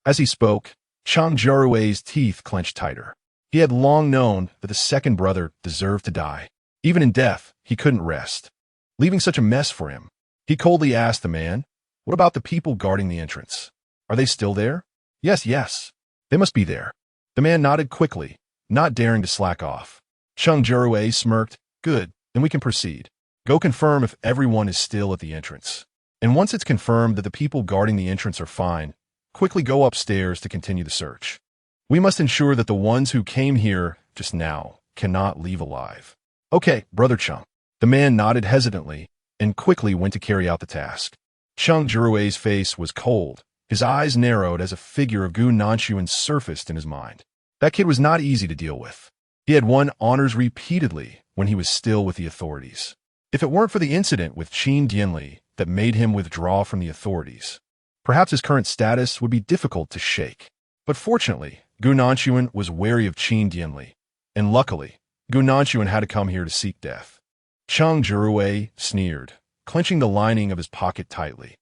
As he spoke, Cheng Jiarui's teeth clenched tighter. He had long known that the second brother deserved to die. Even in death, he couldn't rest, leaving such a mess for him. He coldly asked the man, what about the people guarding the entrance? Are they still there? Yes. They must be there. The man nodded quickly, not daring to slack off. Cheng Jiarui smirked. Good, then we can proceed. Go confirm if everyone is still at the entrance. And once it's confirmed that the people guarding the entrance are fine, quickly go upstairs to continue the search. We must ensure that the ones who came here just now cannot leave alive. Okay, Brother Cheng. The man nodded hesitantly and quickly went to carry out the task. Cheng Jiarui's face was cold. His eyes narrowed as a figure of Gao Minguan surfaced in his mind. That kid was not easy to deal with. He had won honors repeatedly when he was still with the authorities. If it weren't for the incident with Shen Li that made him withdraw from the authorities, perhaps his current status would be difficult to shake. But fortunately, Gao Minguan was wary of Shen Li, and luckily, Gao Minguan had to come here to seek death. Cheng Jiarui sneered, clenching the lining of his pocket tightly.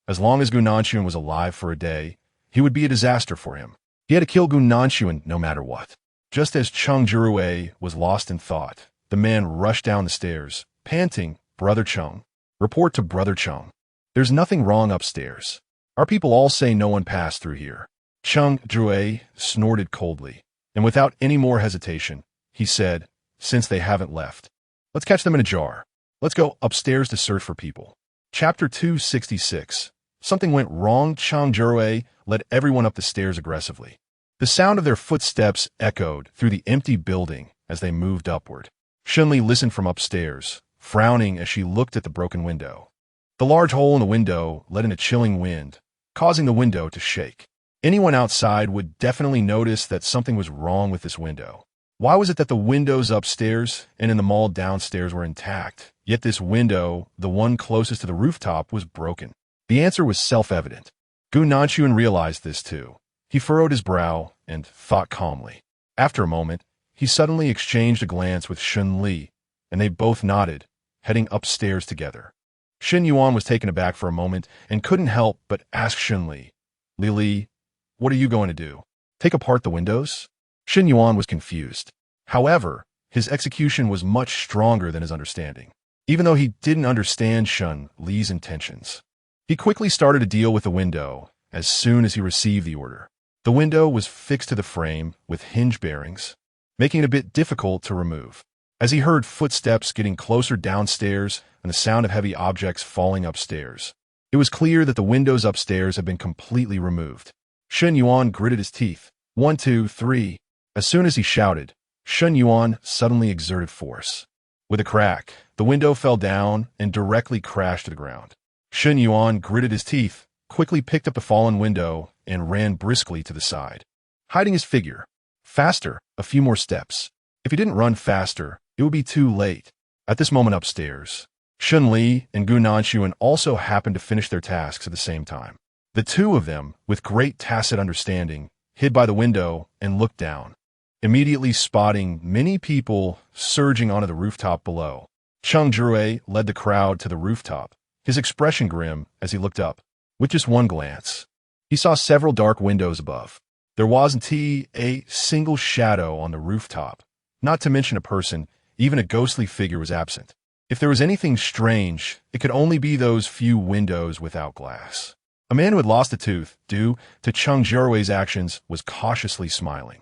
As long as Gao Minguan was alive for a day, he would be a disaster for him. He had to kill Gao Minguan no matter what. Just as Cheng Jiarui was lost in thought, the man rushed down the stairs, panting, Brother Cheng. Report to Brother Cheng. There's nothing wrong upstairs. Our people all say no one passed through here. Cheng Jiarui snorted coldly, and without any more hesitation, he said, since they haven't left, let's catch them in a jar. Let's go upstairs to search for people. Chapter 266. Something went wrong. Cheng Jiarui led everyone up the stairs aggressively. The sound of their footsteps echoed through the empty building as they moved upward. Shen Li listened from upstairs, frowning as she looked at the broken window. The large hole in the window let in a chilling wind, causing the window to shake. Anyone outside would definitely notice that something was wrong with this window. Why was it that the windows upstairs and in the mall downstairs were intact, yet this window, the one closest to the rooftop, was broken? The answer was self-evident. Gao Minguan realized this too. He furrowed his brow and thought calmly. After a moment, he suddenly exchanged a glance with Shen Li, and they both nodded, heading upstairs together. Shen Yuan was taken aback for a moment and couldn't help but ask Shen Li, Li, what are you going to do? Take apart the windows? Shen Yuan was confused. However, his execution was much stronger than his understanding. Even though he didn't understand Shen Li's intentions, he quickly started to deal with the window as soon as he received the order. The window was fixed to the frame with hinge bearings, making it a bit difficult to remove. As he heard footsteps getting closer downstairs and the sound of heavy objects falling upstairs, it was clear that the windows upstairs had been completely removed. Shen Yuan gritted his teeth. 1, 2, 3. As soon as he shouted, Shen Yuan suddenly exerted force. With a crack, the window fell down and directly crashed to the ground. Shen Yuan gritted his teeth, quickly picked up the fallen window, and ran briskly to the side, hiding his figure. Faster, a few more steps. If he didn't run faster, it would be too late. At this moment upstairs, Shen Li and Gao Minguan also happened to finish their tasks at the same time. The two of them, with great tacit understanding, hid by the window and looked down, immediately spotting many people surging onto the rooftop below. Cheng Jiarui led the crowd to the rooftop, his expression grim as he looked up. With just one glance, he saw several dark windows above. There wasn't a single shadow on the rooftop, not to mention a person. Even a ghostly figure was absent. If there was anything strange, it could only be those few windows without glass. A man who had lost a tooth, due to Cheng Jiarui's actions, was cautiously smiling,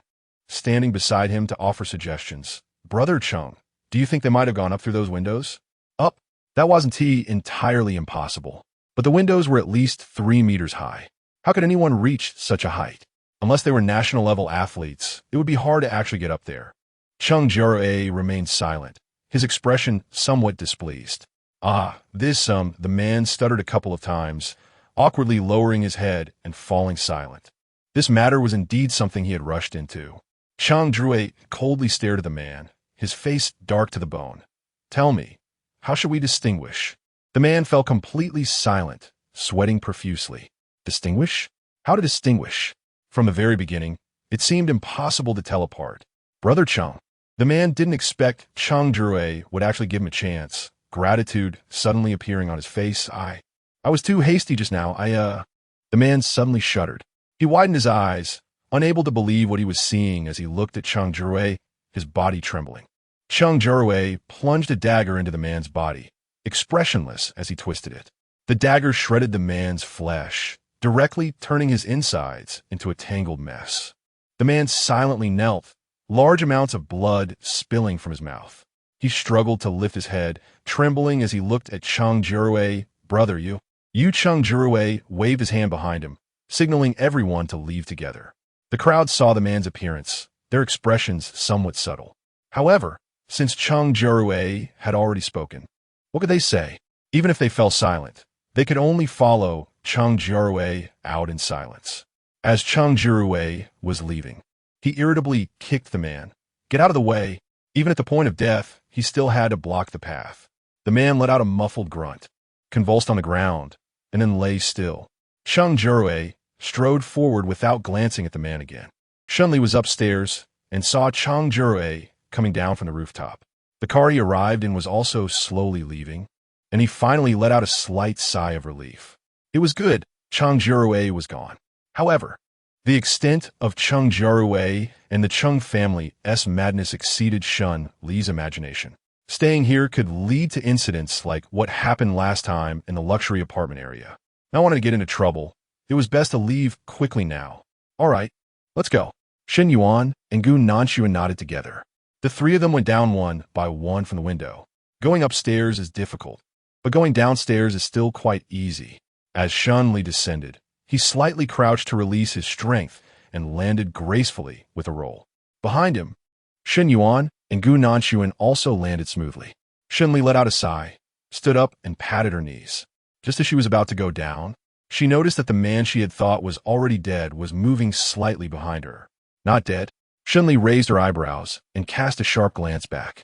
standing beside him to offer suggestions. Brother Cheng, do you think they might have gone up through those windows? Up? That wasn't entirely impossible. But the windows were at least 3 meters high. How could anyone reach such a height? Unless they were national-level athletes, it would be hard to actually get up there. Cheng Jiarui remained silent, his expression somewhat displeased. The man stuttered a couple of times, awkwardly lowering his head and falling silent. This matter was indeed something he had rushed into. Cheng Jiarui coldly stared at the man, his face dark to the bone. Tell me, how should we distinguish? The man fell completely silent, sweating profusely. Distinguish? How to distinguish? From the very beginning, it seemed impossible to tell apart. Brother Cheng. The man didn't expect Cheng Jiarui would actually give him a chance, gratitude suddenly appearing on his face. I was too hasty just now. The man suddenly shuddered. He widened his eyes, unable to believe what he was seeing as he looked at Cheng Jiarui, his body trembling. Cheng Jiarui plunged a dagger into the man's body, expressionless as he twisted it. The dagger shredded the man's flesh, directly turning his insides into a tangled mess. The man silently knelt, large amounts of blood spilling from his mouth. He struggled to lift his head, trembling as he looked at Cheng Jiarui. Brother, you Cheng Jiarui waved his hand behind him, signaling everyone to leave together. The crowd saw the man's appearance, their expressions somewhat subtle. However, since Cheng Jiarui had already spoken, what could they say? Even if they fell silent, they could only follow Cheng Jiarui out in silence. As Cheng Jiarui was leaving, he irritably kicked the man. Get out of the way. Even at the point of death, he still had to block the path. The man let out a muffled grunt, convulsed on the ground, and then lay still. Cheng Jiarui strode forward without glancing at the man again. Shen Li was upstairs and saw Cheng Jiarui coming down from the rooftop. The car he arrived in was also slowly leaving, and he finally let out a slight sigh of relief. It was good. Cheng Jiarui was gone. However, the extent of Cheng Jiarui and the Cheng family's madness exceeded Shen Li's imagination. Staying here could lead to incidents like what happened last time in the luxury apartment area. I wanted to get into trouble. It was best to leave quickly now. All right, let's go. Shen Yuan and Gu Nanshuan nodded together. The three of them went down one by one from the window. Going upstairs is difficult, but going downstairs is still quite easy. As Shen Li descended, he slightly crouched to release his strength and landed gracefully with a roll. Behind him, Shen Yuan and Gu Nanshuan also landed smoothly. Shen Li let out a sigh, stood up, and patted her knees. Just as she was about to go down, she noticed that the man she had thought was already dead was moving slightly behind her. Not dead. Shen Li raised her eyebrows and cast a sharp glance back.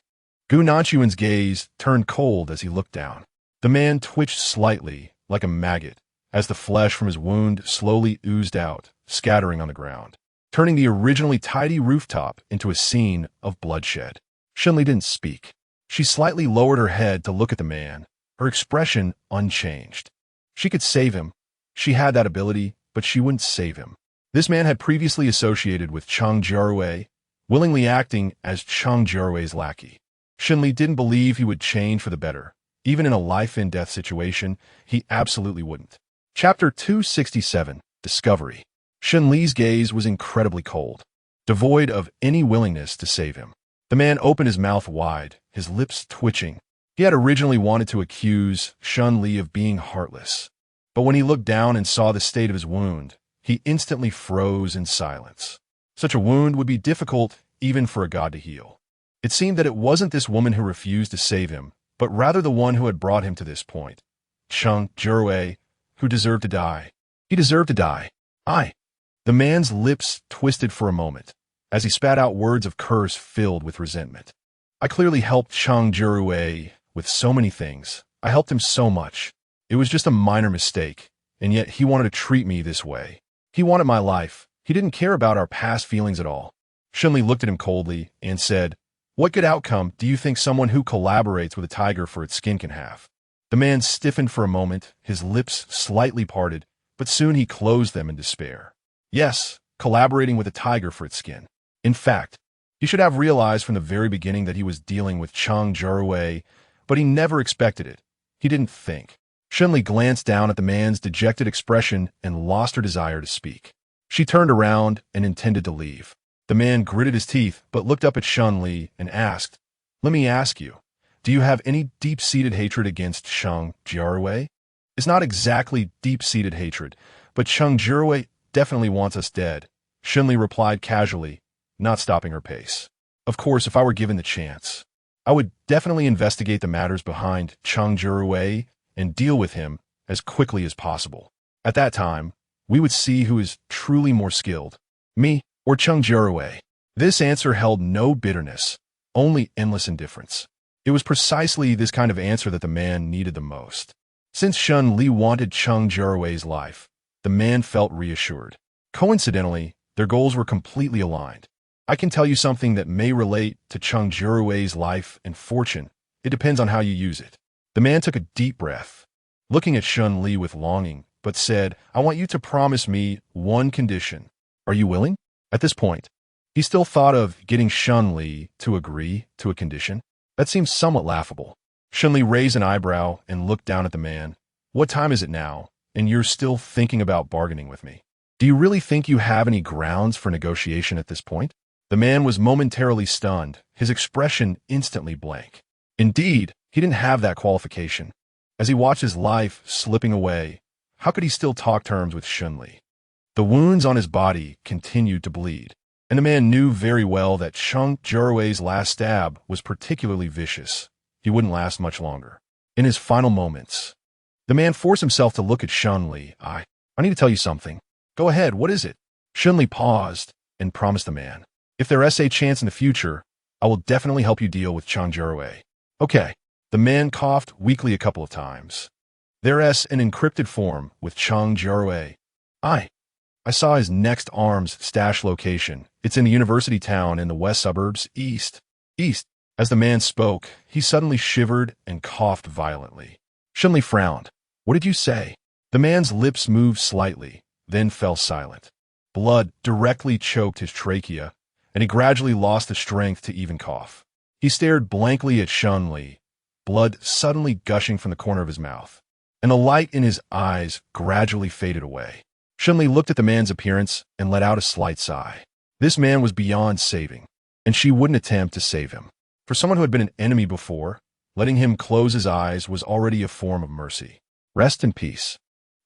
Gu Nanshuan's gaze turned cold as he looked down. The man twitched slightly, like a maggot, as the flesh from his wound slowly oozed out, scattering on the ground, turning the originally tidy rooftop into a scene of bloodshed. Shen Li didn't speak. She slightly lowered her head to look at the man, her expression unchanged. She could save him. She had that ability, but she wouldn't save him. This man had previously associated with Cheng Jiarui, willingly acting as Cheng Jiarui's lackey. Shen Li didn't believe he would change for the better. Even in a life-and-death situation, he absolutely wouldn't. Chapter 267, Discovery. Shen Li's gaze was incredibly cold, devoid of any willingness to save him. The man opened his mouth wide, his lips twitching. He had originally wanted to accuse Shen Li of being heartless, but when he looked down and saw the state of his wound, he instantly froze in silence. Such a wound would be difficult even for a god to heal. It seemed that it wasn't this woman who refused to save him, but rather the one who had brought him to this point. Cheng Jiarui, who deserved to die. He deserved to die. The man's lips twisted for a moment, as he spat out words of curse filled with resentment. I clearly helped Cheng Jiarui with so many things. I helped him so much. It was just a minor mistake. and yet he wanted to treat me this way. He wanted my life. He didn't care about our past feelings at all. Shen Li looked at him coldly and said, "What good outcome do you think someone who collaborates with a tiger for its skin can have?" The man stiffened for a moment, his lips slightly parted, but soon he closed them in despair. Yes, collaborating with a tiger for its skin. In fact, he should have realized from the very beginning that he was dealing with Cheng Jiarui, but he never expected it. He didn't think. Shen Li glanced down at the man's dejected expression and lost her desire to speak. She turned around and intended to leave. The man gritted his teeth but looked up at Shen Li and asked, "Let me ask you, do you have any deep-seated hatred against Cheng Jiarui?" "It's not exactly deep-seated hatred, but Cheng Jiarui definitely wants us dead," Shen Li replied casually, not stopping her pace. "Of course, if I were given the chance, I would definitely investigate the matters behind Cheng Jiarui and deal with him as quickly as possible. At that time, we would see who is truly more skilled, me or Cheng Jiarui." This answer held no bitterness, only endless indifference. It was precisely this kind of answer that the man needed the most. Since Shen Li wanted Cheng Jiarui's life, the man felt reassured. Coincidentally, their goals were completely aligned. "I can tell you something that may relate to Cheng Jiarui's life and fortune. It depends on how you use it." The man took a deep breath, looking at Shen Li with longing, but said, "I want you to promise me one condition. Are you willing?" At this point, he still thought of getting Shen Li to agree to a condition. That seemed somewhat laughable. Shen Li raised an eyebrow and looked down at the man. "What time is it now, and you're still thinking about bargaining with me? Do you really think you have any grounds for negotiation at this point?" The man was momentarily stunned, his expression instantly blank. Indeed, he didn't have that qualification. As he watched his life slipping away, how could he still talk terms with Shen Li? The wounds on his body continued to bleed, and the man knew very well that Cheng Jiarui's last stab was particularly vicious. He wouldn't last much longer. In his final moments, the man forced himself to look at Shen Li. I need to tell you something." "Go ahead, what is it?" Shen Li paused and promised the man, "If there is a chance in the future, I will definitely help you deal with Cheng Jiarui." "Okay." The man coughed weakly a couple of times. "There is an encrypted form with Cheng Jiarui. I saw his next arms stash location. It's in a university town in the west suburbs, east. As the man spoke, he suddenly shivered and coughed violently. Shen Li frowned. "What did you say?" The man's lips moved slightly, then fell silent. Blood directly choked his trachea, and he gradually lost the strength to even cough. He stared blankly at Shen Li, blood suddenly gushing from the corner of his mouth, and the light in his eyes gradually faded away. Shen Li looked at the man's appearance and let out a slight sigh. This man was beyond saving, and she wouldn't attempt to save him. For someone who had been an enemy before, letting him close his eyes was already a form of mercy. "Rest in peace,"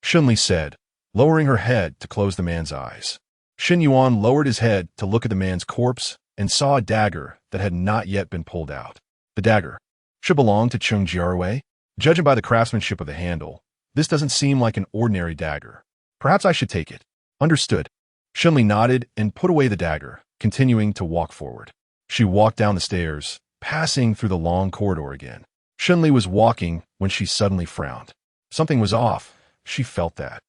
Shen Li said, lowering her head to close the man's eyes. Shen Yuan lowered his head to look at the man's corpse and saw a dagger that had not yet been pulled out. The dagger should belong to Cheng Jiarui. Judging by the craftsmanship of the handle, this doesn't seem like an ordinary dagger. Perhaps I should take it. Understood. Shen Li nodded and put away the dagger, continuing to walk forward. She walked down the stairs, passing through the long corridor again. Shen Li was walking when she suddenly frowned. Something was off. She felt that.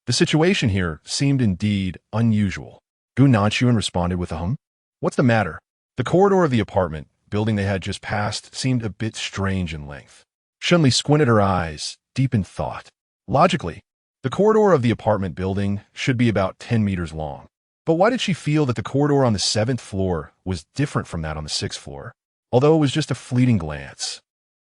The situation here seemed indeed unusual. Gu Nanchuan responded with a hum. "What's the matter?" The corridor of the apartment building they had just passed seemed a bit strange in length. Shen Li squinted her eyes, deep in thought. Logically, the corridor of the apartment building should be about 10 meters long. But why did she feel that the corridor on the 7th floor was different from that on the 6th floor? Although it was just a fleeting glance,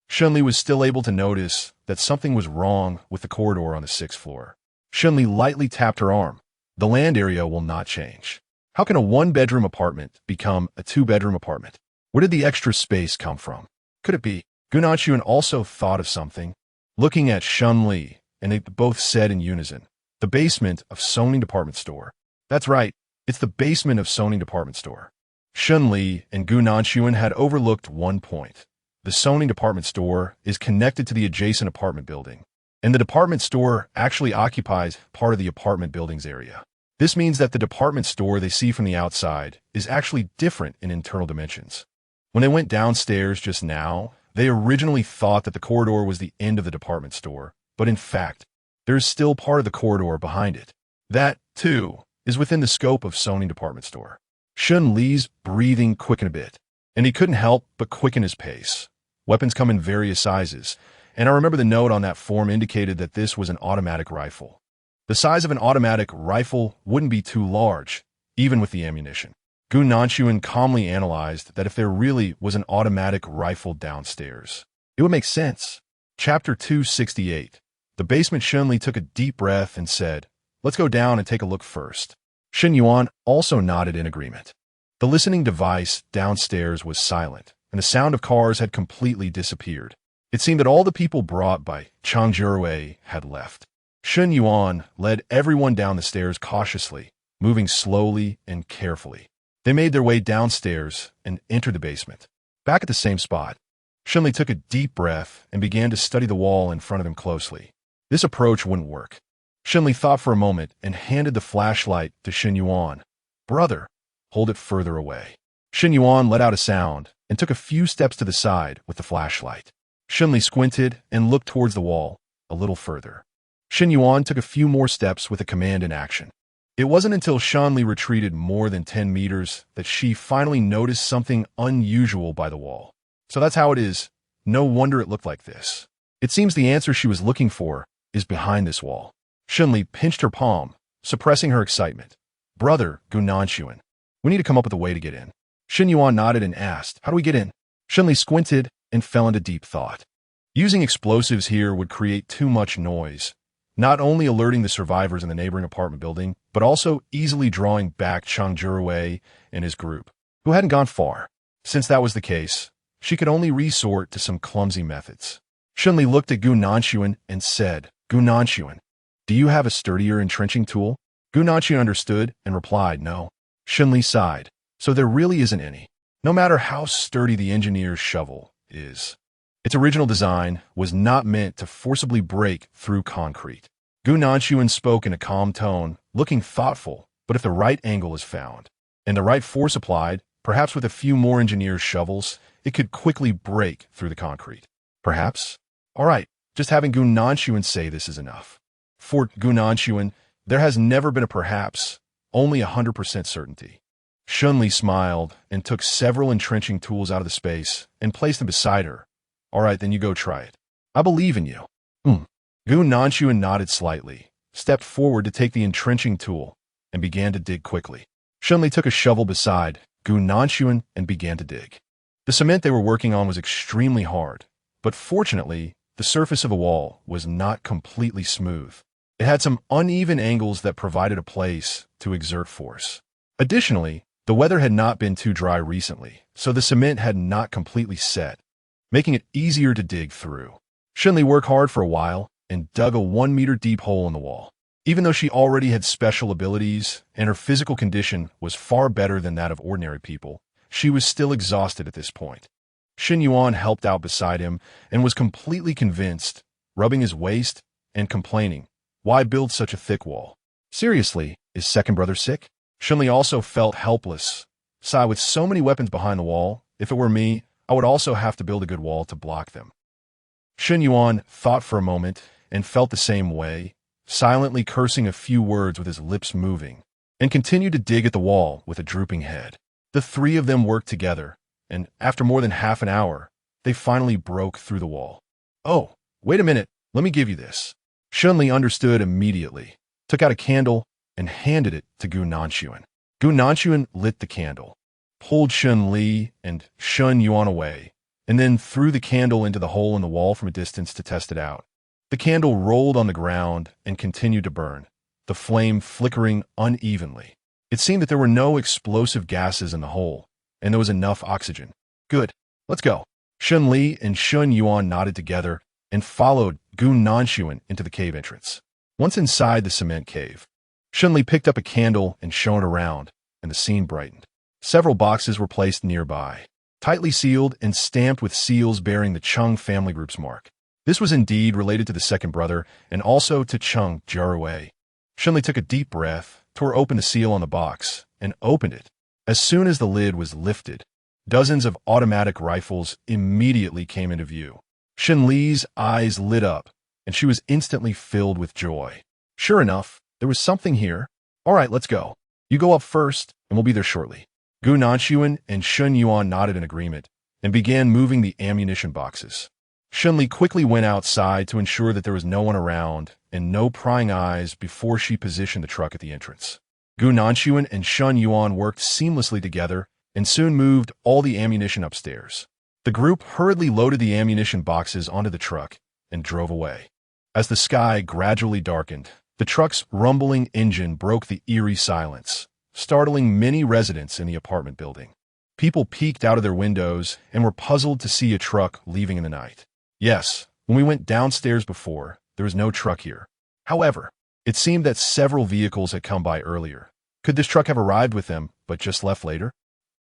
Shen Li was still able to notice that something was wrong with the corridor on the 6th floor. Shen Li lightly tapped her arm. The land area will not change. How can a one-bedroom apartment become a two-bedroom apartment? Where did the extra space come from? Could it be? Gu Nanchuan also thought of something, looking at Shen Li, and they both said in unison, "The basement of Sony department store." That's right, it's the basement of Sony department store. Shen Li and Gu Nanchuan had overlooked one point. The Sony department store is connected to the adjacent apartment building, and the department store actually occupies part of the apartment building's area. This means that the department store they see from the outside is actually different in internal dimensions. When they went downstairs just now, they originally thought that the corridor was the end of the department store, but in fact, There is still part of the corridor behind it. That, too, is within the scope of Sony department store. Shen Li's breathing quickened a bit, and he couldn't help but quicken his pace. Weapons come in various sizes, and I remember the note on that form indicated that this was an automatic rifle. The size of an automatic rifle wouldn't be too large, even with the ammunition. Gu Nanchuan calmly analyzed that if there really was an automatic rifle downstairs, it would make sense. Chapter 268. The basement. Shen Li took a deep breath and said, "Let's go down and take a look first." Shen Yuan also nodded in agreement. The listening device downstairs was silent, and the sound of cars had completely disappeared. It seemed that all the people brought by Cheng Jiarui had left. Shen Yuan led everyone down the stairs cautiously, moving slowly and carefully. They made their way downstairs and entered the basement. Back at the same spot, Shen Li took a deep breath and began to study the wall in front of him closely. This approach wouldn't work. Shen Li thought for a moment and handed the flashlight to Shen Yuan. "Brother, hold it further away." Shen Yuan let out a sound and took a few steps to the side with the flashlight. Shen Li squinted and looked towards the wall a little further. Shen Yuan took a few more steps with a command in action. It wasn't until Shen Li retreated more than 10 meters that she finally noticed something unusual by the wall. So that's how it is. No wonder it looked like this. It seems the answer she was looking for is behind this wall. Shen Li pinched her palm, suppressing her excitement. "Brother, Gu Nanchuan, we need to come up with a way to get in." Shen Yuan nodded and asked, "How do we get in?" Shen Li squinted and fell into deep thought. Using explosives here would create too much noise, not only alerting the survivors in the neighboring apartment building, but also easily drawing back Cheng Jiarui and his group, who hadn't gone far. Since that was the case, she could only resort to some clumsy methods. Shen Li looked at Gu Nanchuan and said, "Gu Nanchuan, do you have a sturdier entrenching tool?" Gu Nanchuan understood and replied, "No." Shen Li sighed, "So there really isn't any. No matter how sturdy the engineer's shovel is, its original design was not meant to forcibly break through concrete." Gu Nanchuan spoke in a calm tone, looking thoughtful, "But if the right angle is found, and the right force applied, perhaps with a few more engineer's shovels, it could quickly break through the concrete." "Perhaps? All right, just having Gu Nanchuan say this is enough." For Gu Nanchuan, there has never been a perhaps, only 100% certainty. Shen Li smiled and took several entrenching tools out of the space and placed them beside her. "All right, then you go try it. I believe in you." Gu Nanchuan nodded slightly, stepped forward to take the entrenching tool, and began to dig quickly. Shen Li took a shovel beside Gu Nanchuan and began to dig. The cement they were working on was extremely hard, but fortunately, the surface of the wall was not completely smooth. It had some uneven angles that provided a place to exert force. Additionally, the weather had not been too dry recently, so the cement had not completely set, making it easier to dig through. Shen Li worked hard for a while and dug a 1-meter deep hole in the wall. Even though she already had special abilities and her physical condition was far better than that of ordinary people, she was still exhausted at this point. Shen Yuan helped out beside him and was completely convinced, rubbing his waist and complaining, "Why build such a thick wall? Seriously, is second brother sick?" Shen Li also felt helpless. Sigh, with so many weapons behind the wall, if it were me, I would also have to build a good wall to block them. Shen Yuan thought for a moment and felt the same way, silently cursing a few words with his lips moving, and continued to dig at the wall with a drooping head. The three of them worked together, and after more than half an hour, they finally broke through the wall. "Oh, wait a minute, let me give you this." Shen Li understood immediately, took out a candle, and handed it to Gu Nanchuan. Gu Nanchuan lit the candle, pulled Shen Li and Shen Yuan away, and then threw the candle into the hole in the wall from a distance to test it out. The candle rolled on the ground and continued to burn, the flame flickering unevenly. It seemed that there were no explosive gases in the hole, and there was enough oxygen. "Good, let's go." Shen Li and Shen Yuan nodded together and followed Gu Nanchuan into the cave entrance. Once inside the cement cave, Shen Li picked up a candle and shone it around, and the scene brightened. Several boxes were placed nearby, tightly sealed and stamped with seals bearing the Cheng family group's mark. This was indeed related to the second brother and also to Cheng Jiarui. Shen Li took a deep breath, tore open the seal on the box, and opened it. As soon as the lid was lifted, dozens of automatic rifles immediately came into view. Shen Li's eyes lit up, and she was instantly filled with joy. Sure enough, there was something here. All right, let's go. You go up first, and we'll be there shortly. Gu Nanshuan and Shen Yuan nodded in agreement and began moving the ammunition boxes. Shen Li quickly went outside to ensure that there was no one around and no prying eyes before she positioned the truck at the entrance. Gu Nanshuan and Shen Yuan worked seamlessly together and soon moved all the ammunition upstairs. The group hurriedly loaded the ammunition boxes onto the truck and drove away. As the sky gradually darkened, the truck's rumbling engine broke the eerie silence, startling many residents in the apartment building. People peeked out of their windows and were puzzled to see a truck leaving in the night. Yes, when we went downstairs before, there was no truck here. However, it seemed that several vehicles had come by earlier. Could this truck have arrived with them, but just left later?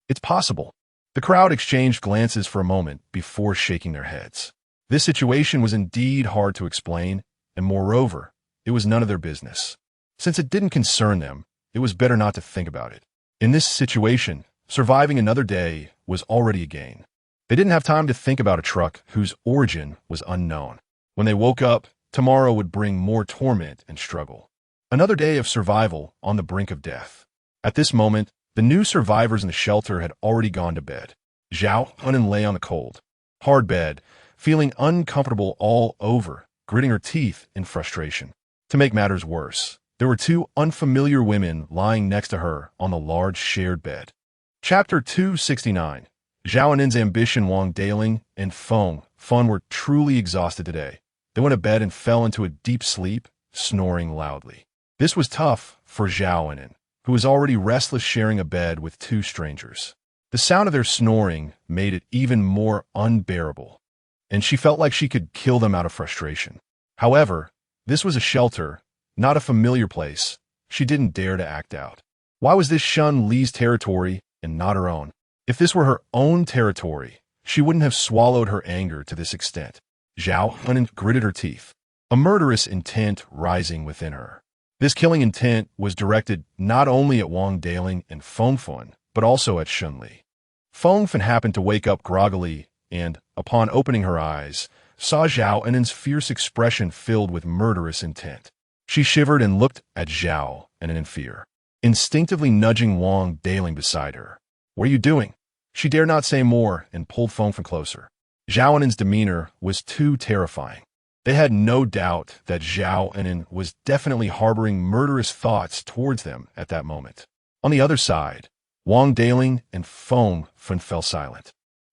It's possible. The crowd exchanged glances for a moment before shaking their heads. This situation was indeed hard to explain, and moreover, it was none of their business. Since it didn't concern them, it was better not to think about it. In this situation, surviving another day was already a gain. They didn't have time to think about a truck whose origin was unknown. When they woke up, tomorrow would bring more torment and struggle. Another day of survival on the brink of death. At this moment, the new survivors in the shelter had already gone to bed. Zhao Hunan lay on the cold, hard bed, feeling uncomfortable all over, gritting her teeth in frustration. To make matters worse, there were two unfamiliar women lying next to her on the large shared bed. Chapter 269. Zhao Hunnan's ambition Wang Daling and Feng were truly exhausted today. They went to bed and fell into a deep sleep, snoring loudly. This was tough for Zhao Hunnan, who was already restless sharing a bed with two strangers. The sound of their snoring made it even more unbearable, and she felt like she could kill them out of frustration. However, this was a shelter, not a familiar place. She didn't dare to act out. Why was this Shen Li's territory and not her own? If this were her own territory, she wouldn't have swallowed her anger to this extent. Zhao Hunan gritted her teeth, a murderous intent rising within her. This killing intent was directed not only at Wang Daling and Feng, but also at Shen Li. Feng happened to wake up groggily and, upon opening her eyes, saw Zhao Hunan's fierce expression filled with murderous intent. She shivered and looked at Zhao Hunan in fear, instinctively nudging Wang Daling beside her. "What are you doing?" She dared not say more and pulled Feng closer. Zhao Hunan's demeanor was too terrifying. They had no doubt that Zhao Hunan was definitely harboring murderous thoughts towards them at that moment. On the other side, Wang Daling and Feng fell silent,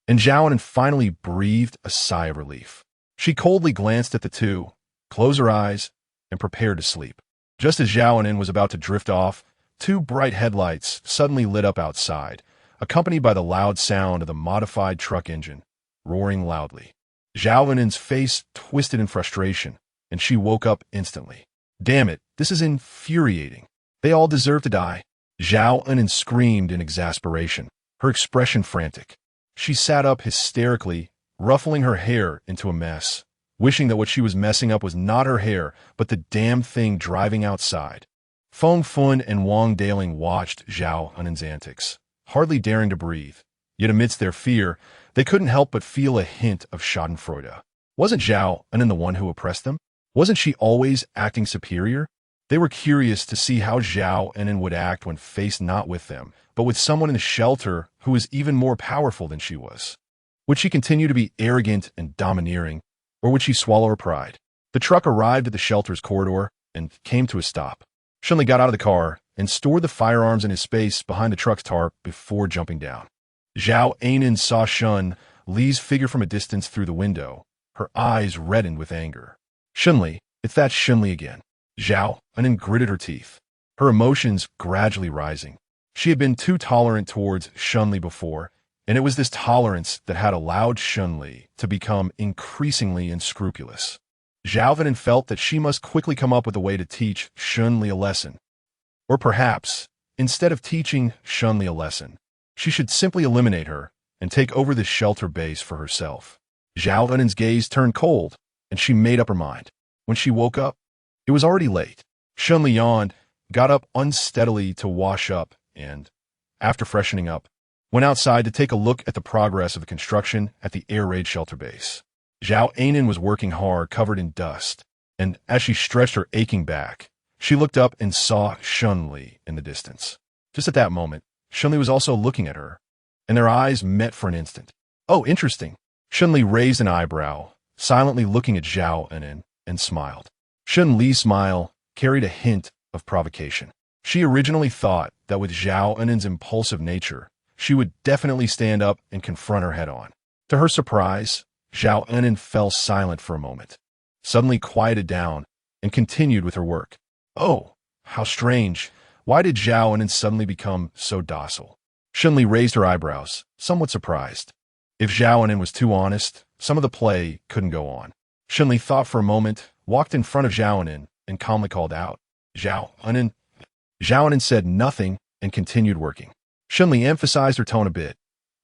and Zhao Hunan finally breathed a sigh of relief. She coldly glanced at the two, closed her eyes, and prepared to sleep. Just as Zhao Hunan was about to drift off, two bright headlights suddenly lit up outside, accompanied by the loud sound of the modified truck engine, roaring loudly. Zhao Hunan's face twisted in frustration, and she woke up instantly. "Damn it, this is infuriating. They all deserve to die." Zhao Hunan screamed in exasperation, her expression frantic. She sat up hysterically, ruffling her hair into a mess, wishing that what she was messing up was not her hair, but the damn thing driving outside. Feng and Wang Daling watched Zhao Hunan's antics, hardly daring to breathe. Yet amidst their fear, they couldn't help but feel a hint of schadenfreude. Wasn't Zhao Hunan the one who oppressed them? Wasn't she always acting superior? They were curious to see how Zhao Hunan would act when faced not with them, but with someone in the shelter who was even more powerful than she was. Would she continue to be arrogant and domineering, or would she swallow her pride? The truck arrived at the shelter's corridor and came to a stop. Shen Li got out of the car and stored the firearms in his space behind the truck's tarp before jumping down. Zhao Hunan saw Shen Li's figure from a distance through the window. Her eyes reddened with anger. "Shen Li, it's that Shen Li again." Zhao Hunan gritted her teeth, her emotions gradually rising. She had been too tolerant towards Shen Li before, and it was this tolerance that had allowed Shen Li to become increasingly unscrupulous. Zhao Hunan felt that she must quickly come up with a way to teach Shen Li a lesson. Or perhaps, instead of teaching Shen Li a lesson, she should simply eliminate her and take over this shelter base for herself. Zhao Hunan's gaze turned cold, and she made up her mind. When she woke up, it was already late. Shen Li yawned, got up unsteadily to wash up, and, after freshening up, went outside to take a look at the progress of the construction at the air raid shelter base. Zhao Hunan was working hard, covered in dust, and as she stretched her aching back, she looked up and saw Shen Li in the distance. Just at that moment, Shen Li was also looking at her, and their eyes met for an instant. "Oh, interesting." Shen Li raised an eyebrow, silently looking at Zhao Enin, and smiled. Shen Li's smile carried a hint of provocation. She originally thought that with Zhao Enin's impulsive nature, she would definitely stand up and confront her head-on. To her surprise, Zhao Enin fell silent for a moment, suddenly quieted down, and continued with her work. "Oh, how strange. Why did Zhao Enin suddenly become so docile?" Shen Li raised her eyebrows, somewhat surprised. If Zhao Enin was too honest, some of the play couldn't go on. Shen Li thought for a moment, walked in front of Zhao Enin, and calmly called out, "Zhao Enin." Zhao Enin said nothing and continued working. Shen Li emphasized her tone a bit.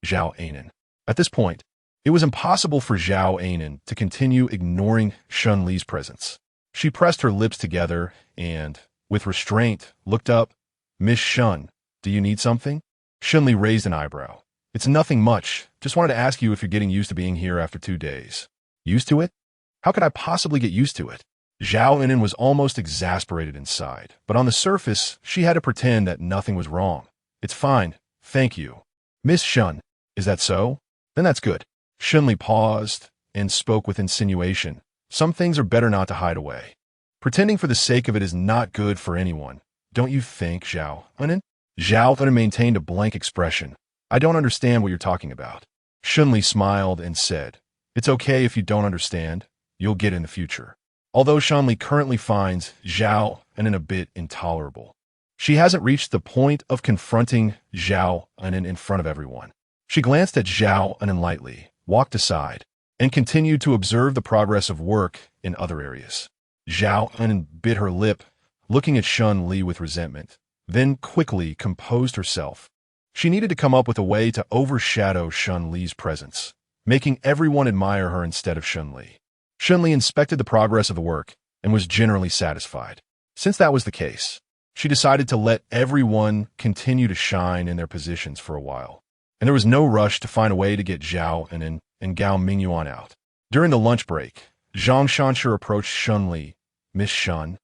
"Zhao Enin." At this point, it was impossible for Zhao Enin to continue ignoring Shen Li's presence. She pressed her lips together and, with restraint, looked up. "Miss Shen, do you need something?" Shen Li raised an eyebrow. "It's nothing much. Just wanted to ask you if you're getting used to being here after 2 days. Used to it? How could I possibly get used to it?" Zhao Enin was almost exasperated inside, but on the surface, she had to pretend that nothing was wrong. "It's fine, thank you." "Miss Shen, is that so? Then that's good." Shen Li paused and spoke with insinuation. "Some things are better not to hide away. Pretending for the sake of it is not good for anyone. Don't you think, Zhao Enin?" Zhao Enin maintained a blank expression. "I don't understand what you're talking about." Shen Li smiled and said, "It's okay if you don't understand. You'll get in the future." Although Shen Li currently finds Zhao Enin a bit intolerable, she hasn't reached the point of confronting Zhao Enin in front of everyone. She glanced at Zhao Enin lightly, walked aside, and continued to observe the progress of work in other areas. Zhao Enin bit her lip, looking at Shen Li with resentment, then quickly composed herself. She needed to come up with a way to overshadow Shen Li's presence, making everyone admire her instead of Shen Li. Shen Li inspected the progress of the work and was generally satisfied. Since that was the case, she decided to let everyone continue to shine in their positions for a while, and there was no rush to find a way to get Zhao Enin and Gao Minguan out. During the lunch break, Zhang Shanshi approached Shen Li. "Miss Shen,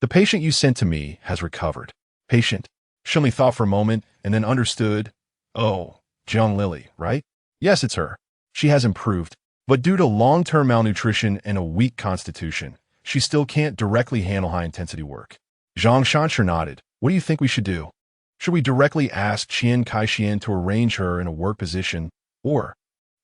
the patient you sent to me has recovered." "Patient?" Shen Li thought for a moment and then understood. "Oh, Jiang Lili, right?" "Yes, it's her. She has improved, but due to long-term malnutrition and a weak constitution, she still can't directly handle high-intensity work." Zhang Shanshi nodded. "What do you think we should do? Should we directly ask Qian Kaixian to arrange her in a work position, or—"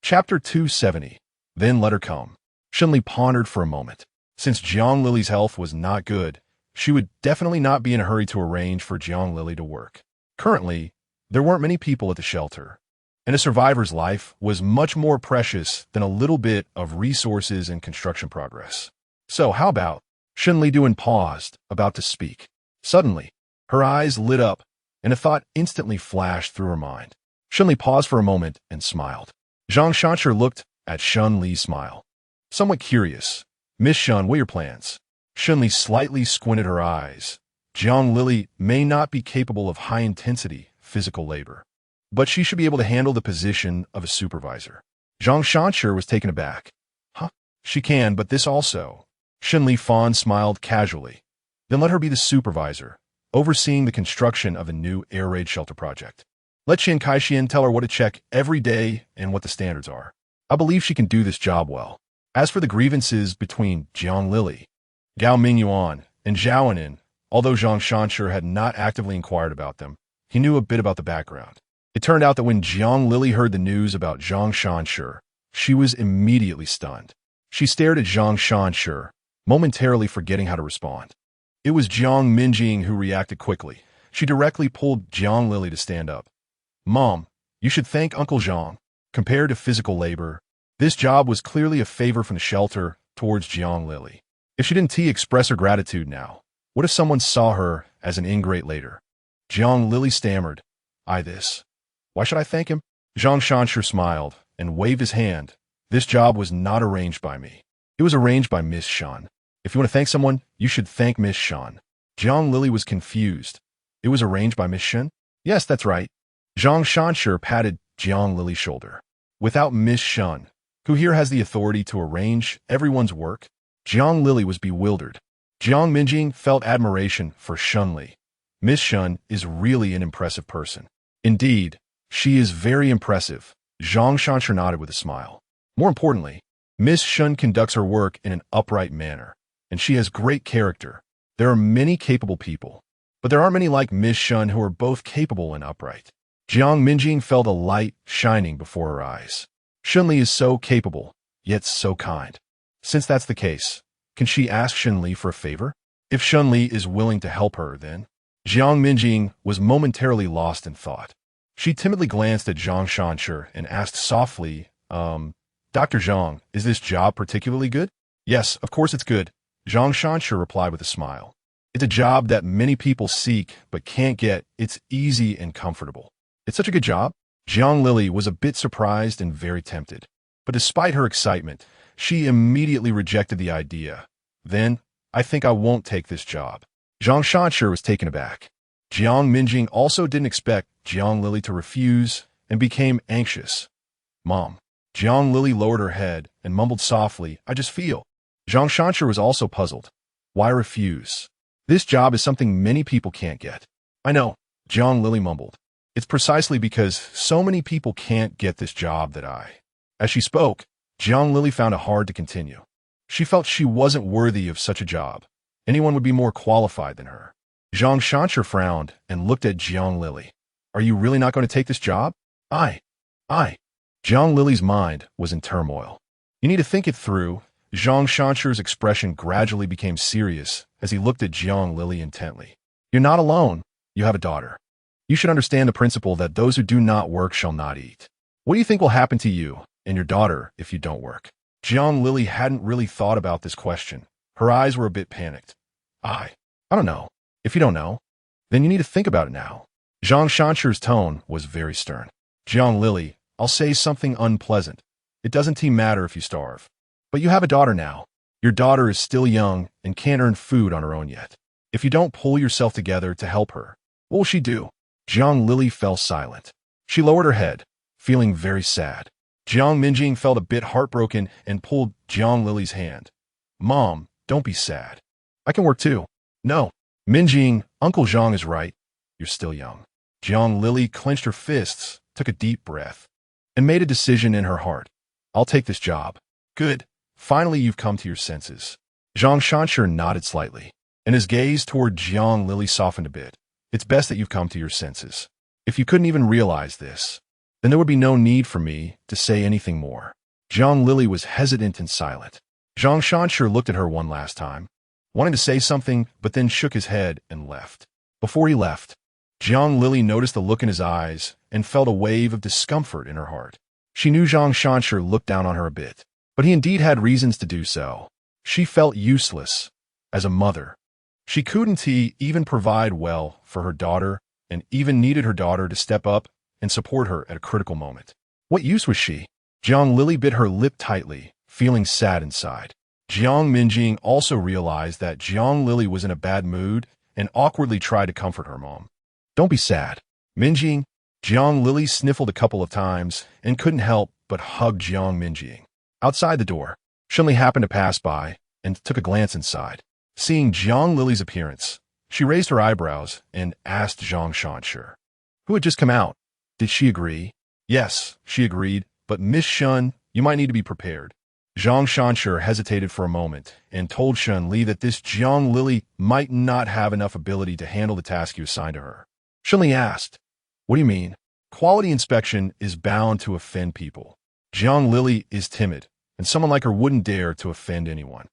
Chapter 270. Then let her come. Shen Li pondered for a moment. Since Jiang Lili's health was not good, she would definitely not be in a hurry to arrange for Jiang Lili to work. Currently, there weren't many people at the shelter, and a survivor's life was much more precious than a little bit of resources and construction progress. "So how about—" Shen Li paused, about to speak. Suddenly, her eyes lit up, and a thought instantly flashed through her mind. Shen Li paused for a moment and smiled. Zhang Shanshi looked at Shen Li's smile, somewhat curious. "Miss Shen, what are your plans?" Shen Li slightly squinted her eyes. Jiang Lili may not be capable of high-intensity physical labor, but she should be able to handle the position of a supervisor. Zhang Shanshi was taken aback. "Huh? She can, but this also." Shen Li smiled casually. "Then let her be the supervisor, overseeing the construction of the new air raid shelter project. Let Qian Kaixian tell her what to check every day and what the standards are. I believe she can do this job well. As for the grievances between Jiang Lili, Gao Minguan, and Zhao Enin, although Zhang Shanshi had not actively inquired about them, he knew a bit about the background. It turned out that when Jiang Lili heard the news about Zhang Shanshi, she was immediately stunned. She stared at Zhang Shanshi, momentarily forgetting how to respond. It was Jiang Minjing who reacted quickly. She directly pulled Jiang Lili to stand up. "Mom, you should thank Uncle Zhang. Compared to physical labor, this job was clearly a favor from the shelter towards Jiang Lili. If she didn't express her gratitude now, what if someone saw her as an ingrate later?" Jiang Lili stammered, this. Why should I thank him?" Zhang Shanshi smiled and waved his hand. "This job was not arranged by me. It was arranged by Miss Shen. If you want to thank someone, you should thank Miss Shen." Jiang Lili was confused. "It was arranged by Miss Shen?" "Yes, that's right." Zhang Shanshi patted Jiang Lili's shoulder. "Without Miss Shen, who here has the authority to arrange everyone's work?" Jiang Lili was bewildered. Jiang Minjing felt admiration for Shen Li. Miss Shen is really an impressive person. Indeed, she is very impressive. Zhang Shanshi nodded with a smile. More importantly, Miss Shen conducts her work in an upright manner, and she has great character. There are many capable people, but there aren't many like Miss Shen who are both capable and upright. Jiang Minjing felt a light shining before her eyes. Shen Li is so capable, yet so kind. Since that's the case, can she ask Shen Li for a favor? If Shen Li is willing to help her, then... Jiang Minjing was momentarily lost in thought. She timidly glanced at Zhang Shanshi and asked softly, Dr. Zhang, is this job particularly good? Yes, of course it's good, Zhang Shanshi replied with a smile. It's a job that many people seek but can't get. It's easy and comfortable. It's such a good job. Jiang Lili was a bit surprised and very tempted. But despite her excitement, she immediately rejected the idea. Then, I think I won't take this job. Zhang Shanshi was taken aback. Jiang Minjing also didn't expect Jiang Lili to refuse and became anxious. Mom. Jiang Lili lowered her head and mumbled softly, I just feel. Zhang Shanshi was also puzzled. Why refuse? This job is something many people can't get. I know, Jiang Lili mumbled. It's precisely because so many people can't get this job that I... As she spoke, Jiang Lili found it hard to continue. She felt she wasn't worthy of such a job. Anyone would be more qualified than her. Zhang Shanshi frowned and looked at Jiang Lili. Are you really not going to take this job? I. Jiang Lili's mind was in turmoil. You need to think it through. Zhang Shanshi's expression gradually became serious as he looked at Jiang Lili intently. You're not alone. You have a daughter. You should understand the principle that those who do not work shall not eat. What do you think will happen to you and your daughter if you don't work? Jiang Lili hadn't really thought about this question. Her eyes were a bit panicked. I don't know. If you don't know, then you need to think about it now. Zhang Shanshi's tone was very stern. Jiang Lili, I'll say something unpleasant. It doesn't matter if you starve. But you have a daughter now. Your daughter is still young and can't earn food on her own yet. If you don't pull yourself together to help her, what will she do? Jiang Lili fell silent. She lowered her head, feeling very sad. Jiang Minjing felt a bit heartbroken and pulled Jiang Lili's hand. Mom, don't be sad. I can work too. No. Minjing, Uncle Zhang is right. You're still young. Jiang Lili clenched her fists, took a deep breath, and made a decision in her heart. I'll take this job. Good. Finally, you've come to your senses. Zhang Shanshi nodded slightly, and his gaze toward Jiang Lili softened a bit. It's best that you've come to your senses. If you couldn't even realize this, then there would be no need for me to say anything more. Jiang Lili was hesitant and silent. Zhang Shanshi looked at her one last time, wanting to say something, but then shook his head and left. Before he left, Jiang Lili noticed the look in his eyes and felt a wave of discomfort in her heart. She knew Zhang Shanshi looked down on her a bit, but he indeed had reasons to do so. She felt useless as a mother. She couldn't even provide well for her daughter and even needed her daughter to step up and support her at a critical moment. What use was she? Jiang Lili bit her lip tightly, feeling sad inside. Jiang Minjing also realized that Jiang Lili was in a bad mood and awkwardly tried to comfort her mom. Don't be sad. Minjing. Jiang Lili sniffled a couple of times and couldn't help but hug Jiang Minjing. Outside the door, Shen Li happened to pass by and took a glance inside. Seeing Jiang Lili's appearance, she raised her eyebrows and asked Zhang Shanshi, who had just come out. Did she agree? Yes, she agreed, but Miss Shen, you might need to be prepared. Zhang Shanshi hesitated for a moment and told Shen Li that this Jiang Lili might not have enough ability to handle the task you assigned to her. Shen Li asked, what do you mean? Quality inspection is bound to offend people. Jiang Lili is timid, and someone like her wouldn't dare to offend anyone.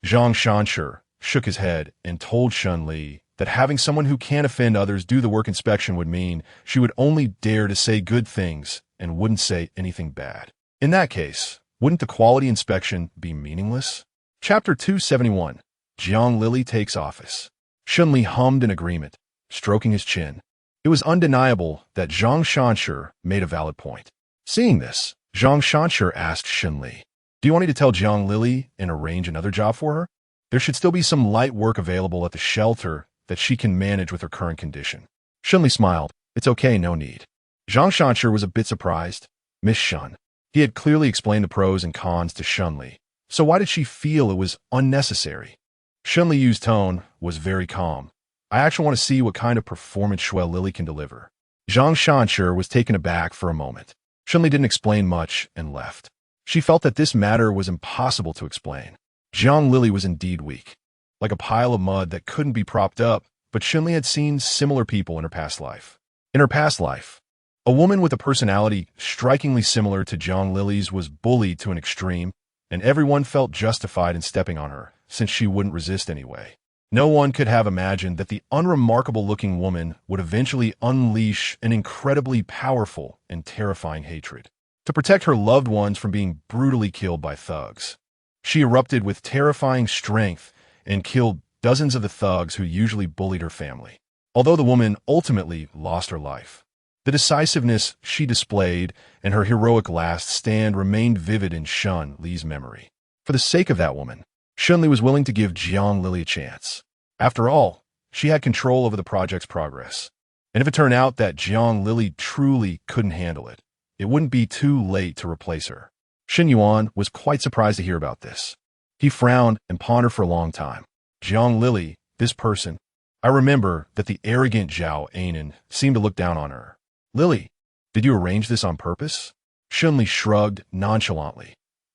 Zhang Shanshi shook his head and told Shen Li that having someone who can't offend others do the work inspection would mean she would only dare to say good things and wouldn't say anything bad. In that case, wouldn't the quality inspection be meaningless? Chapter 271. Jiang Lili takes office. Shen Li hummed in agreement, stroking his chin. It was undeniable that Zhang Shanshi made a valid point. Seeing this, Zhang Shanshi asked Shen Li, do you want me to tell Jiang Lili and arrange another job for her? There should still be some light work available at the shelter that she can manage with her current condition. Shen Li smiled. It's okay, no need. Zhang Shanshi was a bit surprised. Miss Shen. He had clearly explained the pros and cons to Shen Li, So why did she feel it was unnecessary? Shen Li's tone was very calm. I actually want to see what kind of performance Shui Lily can deliver. Zhang Shanshi was taken aback for a moment. Shen Li didn't explain much and left. She felt that this matter was impossible to explain. Jiang Lily was indeed weak, like a pile of mud that couldn't be propped up, but Shen Li had seen similar people in her past life. In her past life, a woman with a personality strikingly similar to Jiang Lily's was bullied to an extreme, and everyone felt justified in stepping on her, since she wouldn't resist anyway. No one could have imagined that the unremarkable-looking woman would eventually unleash an incredibly powerful and terrifying hatred to protect her loved ones from being brutally killed by thugs. She erupted with terrifying strength and killed dozens of the thugs who usually bullied her family. Although the woman ultimately lost her life, the decisiveness she displayed and her heroic last stand remained vivid in Shen Li's memory. For the sake of that woman, Shen Li was willing to give Jiang Lily a chance. After all, she had control over the project's progress. And if it turned out that Jiang Lily truly couldn't handle it, it wouldn't be too late to replace her. Shen Yuan was quite surprised to hear about this. He frowned and pondered for a long time. Jiang Lily, this person. I remember that the arrogant Zhao Anan seemed to look down on her. Lily, did you arrange this on purpose? Shen Li shrugged nonchalantly.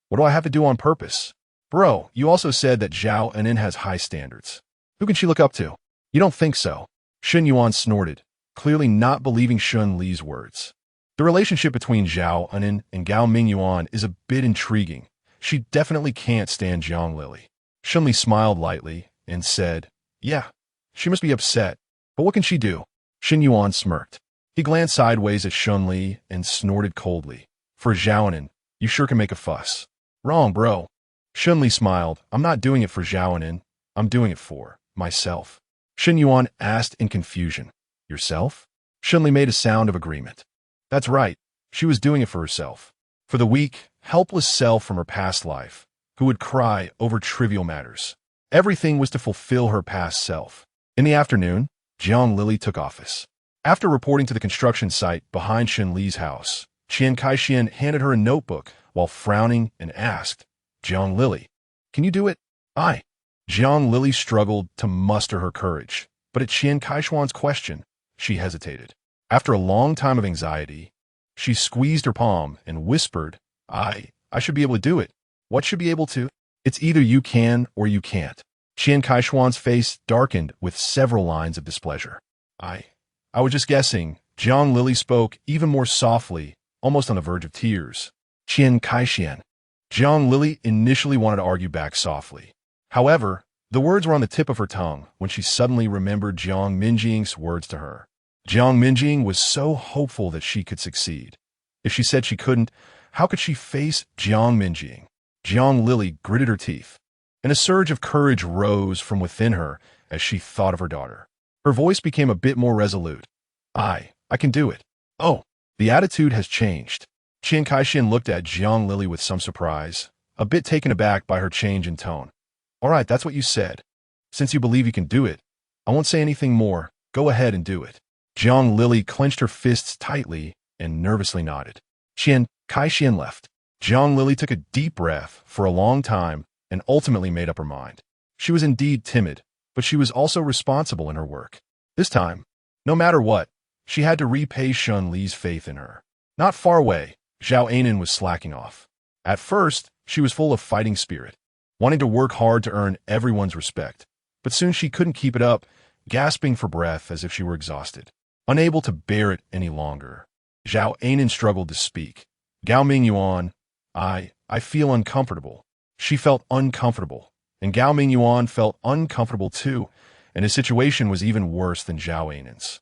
What do I have to do on purpose? Bro, you also said that Zhao Anan has high standards. Who can she look up to? You don't think so? Shen Yuan snorted, clearly not believing Shen Li's words. The relationship between Zhao Anan and Gao Minguan is a bit intriguing. She definitely can't stand Jiang Lily. Shen Li smiled lightly and said, yeah, she must be upset. But what can she do? Shen Yuan smirked. He glanced sideways at Shen Li and snorted coldly. For Zhao Anan, you sure can make a fuss. Wrong, bro. Shen Li smiled. I'm not doing it for Zhao Anan. I'm doing it for myself. Shen Yuan asked in confusion. Yourself? Shen Li made a sound of agreement. That's right. She was doing it for herself. For the weak, helpless self from her past life, who would cry over trivial matters. Everything was to fulfill her past self. In the afternoon, Jiang Lily took office. After reporting to the construction site behind Shen Li's house, Qian Kaixian handed her a notebook while frowning and asked, Jiang Lily, can you do it? Aye. Jiang Lily struggled to muster her courage, but at Qian Kaishuan's question, she hesitated. After a long time of anxiety, she squeezed her palm and whispered, I should be able to do it. What should be able to? It's either you can or you can't. Qian Kaishuan's face darkened with several lines of displeasure. I was just guessing. Jiang Lily spoke even more softly, almost on the verge of tears. Qian Kaixian. Jiang Lily initially wanted to argue back softly. However, the words were on the tip of her tongue when she suddenly remembered Jiang Minjing's words to her. Jiang Minjing was so hopeful that she could succeed. If she said she couldn't, how could she face Jiang Minjing? Jiang Lily gritted her teeth, and a surge of courage rose from within her as she thought of her daughter. Her voice became a bit more resolute. I can do it. Oh, the attitude has changed. Qian Kaixian looked at Jiang Lily with some surprise, a bit taken aback by her change in tone. All right, that's what you said. Since you believe you can do it, I won't say anything more. Go ahead and do it. Jiang Lily clenched her fists tightly and nervously nodded. Qian Kaixian left. Jiang Lily took a deep breath for a long time and ultimately made up her mind. She was indeed timid, but she was also responsible in her work. This time, no matter what, she had to repay Shen Li's faith in her. Not far away, Zhao Anan was slacking off. At first, she was full of fighting spirit, wanting to work hard to earn everyone's respect, but soon she couldn't keep it up, gasping for breath as if she were exhausted. Unable to bear it any longer, Zhao Anan struggled to speak. Gao Minguan, I feel uncomfortable. She felt uncomfortable, and Gao Minguan felt uncomfortable too, and his situation was even worse than Zhao Anan's.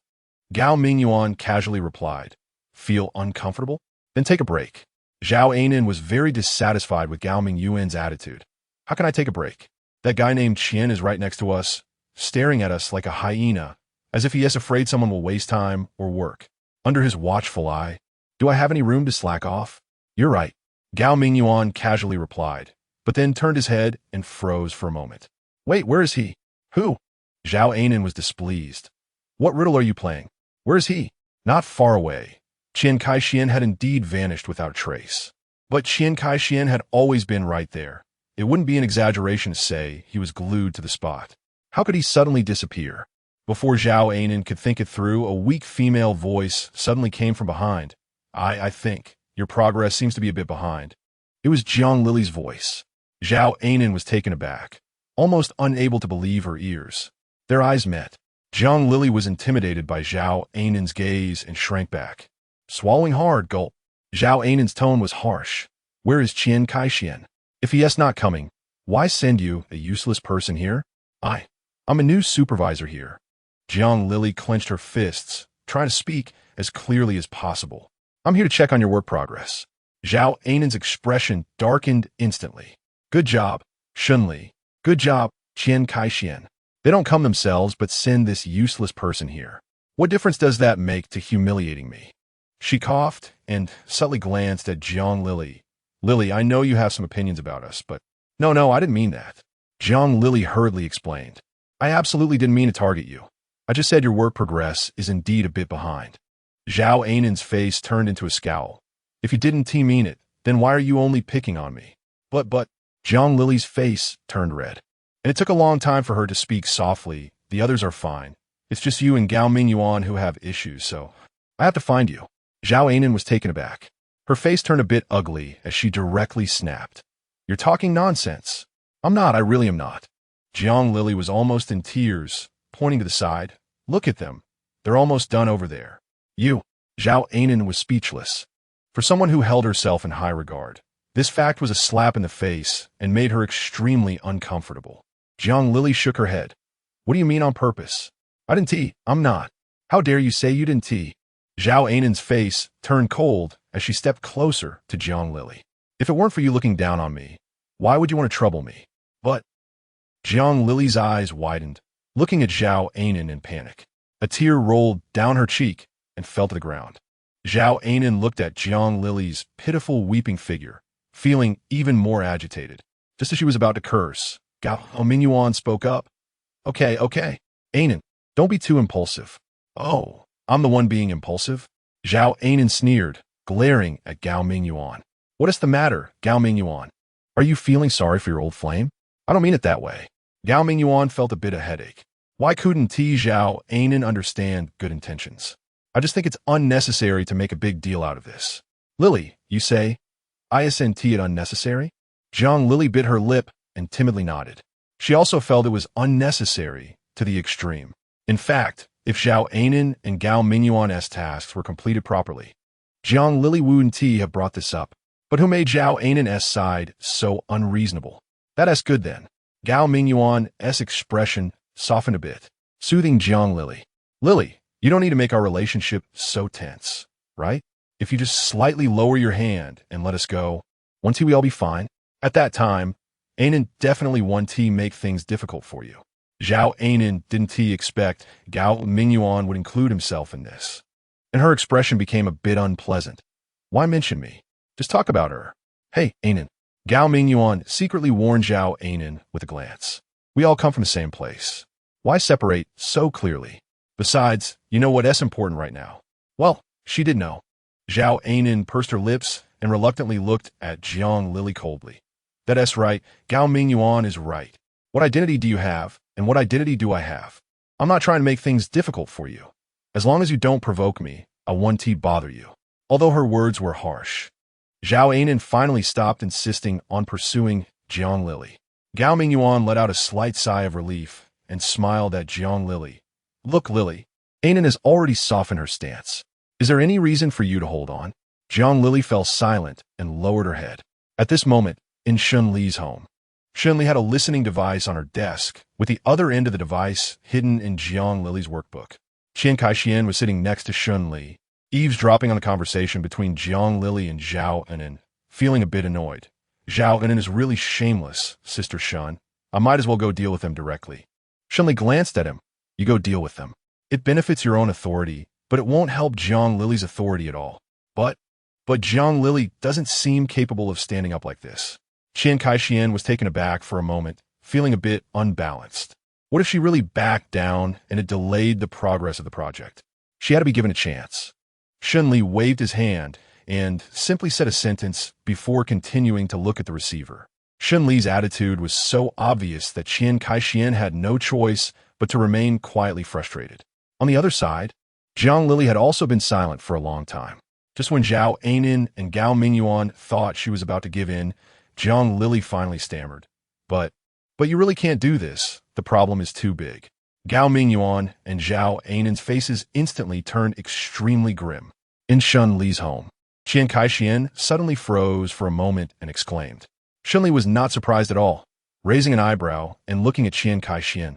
Gao Minguan casually replied, Feel uncomfortable? Then take a break. Zhao Anan was very dissatisfied with Gao Mingyuan's attitude. How can I take a break? That guy named Qian is right next to us, staring at us like a hyena, as if he is afraid someone will waste time or work. Under his watchful eye, do I have any room to slack off? You're right, Gao Mingyuan casually replied, but then turned his head and froze for a moment. Wait, where is he? Who? Zhao Anan was displeased. What riddle are you playing? Where is he? Not far away. Qian Kaixian had indeed vanished without trace. But Qian Kaixian had always been right there, It wouldn't be an exaggeration to say he was glued to the spot. How could he suddenly disappear? Before Zhao Anan could think it through, a weak female voice suddenly came from behind. I think your progress seems to be a bit behind. It was Jiang Lily's voice. Zhao Anan was taken aback, almost unable to believe her ears. Their eyes met. Jiang Lily was intimidated by Zhao Anan's gaze and shrank back. Swallowing hard, gulp. Zhao Anan's tone was harsh. Where is Qian Kaixian? If he is not coming, why send you, a useless person, here? I'm a new supervisor here. Jiang Lily clenched her fists, trying to speak as clearly as possible. I'm here to check on your work progress. Zhao Anan's expression darkened instantly. Good job, Shen Li. Good job, Qian Kaixian. They don't come themselves but send this useless person here. What difference does that make to humiliating me? She coughed and subtly glanced at Jiang Lily. Lily, I know you have some opinions about us, but... No, I didn't mean that. Jiang Lily hurriedly explained. I absolutely didn't mean to target you. I just said your work progress is indeed a bit behind. Zhao Anan's face turned into a scowl. If you didn't mean it, then why are you only picking on me? But, Jiang Lily's face turned red. And it took a long time for her to speak softly. The others are fine. It's just you and Gao Minguan who have issues, so I have to find you. Zhao Anan was taken aback. Her face turned a bit ugly as she directly snapped. You're talking nonsense. I'm not, I really am not. Jiang Lily was almost in tears, pointing to the side. Look at them. They're almost done over there. You. Zhao Anan was speechless. For someone who held herself in high regard, this fact was a slap in the face and made her extremely uncomfortable. Jiang Lily shook her head. What do you mean on purpose? I didn't. I'm not. How dare you say you didn't? Zhao Anan's face turned cold as she stepped closer to Jiang Lily. If it weren't for you looking down on me, why would you want to trouble me? But Jiang Lily's eyes widened, looking at Zhao Anan in panic. A tear rolled down her cheek and fell to the ground. Zhao Anan looked at Jiang Lily's pitiful weeping figure, feeling even more agitated. Just as she was about to curse, Gao Minguan spoke up. Okay. Anan, don't be too impulsive. Oh, I'm the one being impulsive? Zhao Anan sneered, glaring at Gao Minguan. What is the matter, Gao Minguan? Are you feeling sorry for your old flame? I don't mean it that way. Gao Minguan felt a bit of headache. Why couldn't Zhao Anan understand good intentions? I just think it's unnecessary to make a big deal out of this. Lily, you say? Isn't it unnecessary? Jiang Lily bit her lip and timidly nodded. She also felt it was unnecessary to the extreme. In fact, if Zhao Anan and Gao Minguan's tasks were completed properly, Jiang Lily wouldn't have brought this up. But who made Zhao Anan's side so unreasonable? That's good then. Gao Minguan's expression softened a bit, soothing Jiang Lily. Lily, you don't need to make our relationship so tense, right? If you just slightly lower your hand and let us go, won't we all be fine? At that time, Anan definitely won't make things difficult for you. Zhao Anan didn't expect Gao Minguan would include himself in this, and her expression became a bit unpleasant. Why mention me? Just talk about her. Hey, Anan. Gao Minguan secretly warned Zhao Anan with a glance. We all come from the same place. Why separate so clearly? Besides, you know what's important right now. Well, she did know. Zhao Anan pursed her lips and reluctantly looked at Jiang Lily coldly. That's right, Gao Minguan is right. What identity do you have, and what identity do I have? I'm not trying to make things difficult for you. As long as you don't provoke me, I won't bother you. Although her words were harsh, Zhao Anan finally stopped insisting on pursuing Jiang Lily. Gao Minguan let out a slight sigh of relief and smiled at Jiang Lily. Look, Lily, Anan has already softened her stance. Is there any reason for you to hold on? Jiang Lily fell silent and lowered her head. At this moment, in Shen Li's home, Shen Li had a listening device on her desk, with the other end of the device hidden in Jiang Lily's workbook. Qian Kaixian was sitting next to Shen Li, eavesdropping on the conversation between Jiang Lily and Zhao Anan, feeling a bit annoyed. Zhao Anan is really shameless, Sister Shen. I might as well go deal with them directly. Shen Li glanced at him. You go deal with them. It benefits your own authority, but it won't help Jiang Lily's authority at all. But Jiang Lily doesn't seem capable of standing up like this. Qian Kaixian was taken aback for a moment, feeling a bit unbalanced. What if she really backed down and it delayed the progress of the project? She had to be given a chance. Shen Li waved his hand and simply said a sentence before continuing to look at the receiver. Shen Li's attitude was so obvious that Qian Kaixian had no choice but to remain quietly frustrated. On the other side, Jiang Lili had also been silent for a long time. Just when Zhao Ainin and Gao Minguan thought she was about to give in, Jiang Lili finally stammered. But you really can't do this. The problem is too big. Gao Minguan and Zhao Ainin's faces instantly turned extremely grim. In Shen Li's home, Qian Kaixian suddenly froze for a moment and exclaimed. Shen Li was not surprised at all, raising an eyebrow and looking at Qian Kaixian.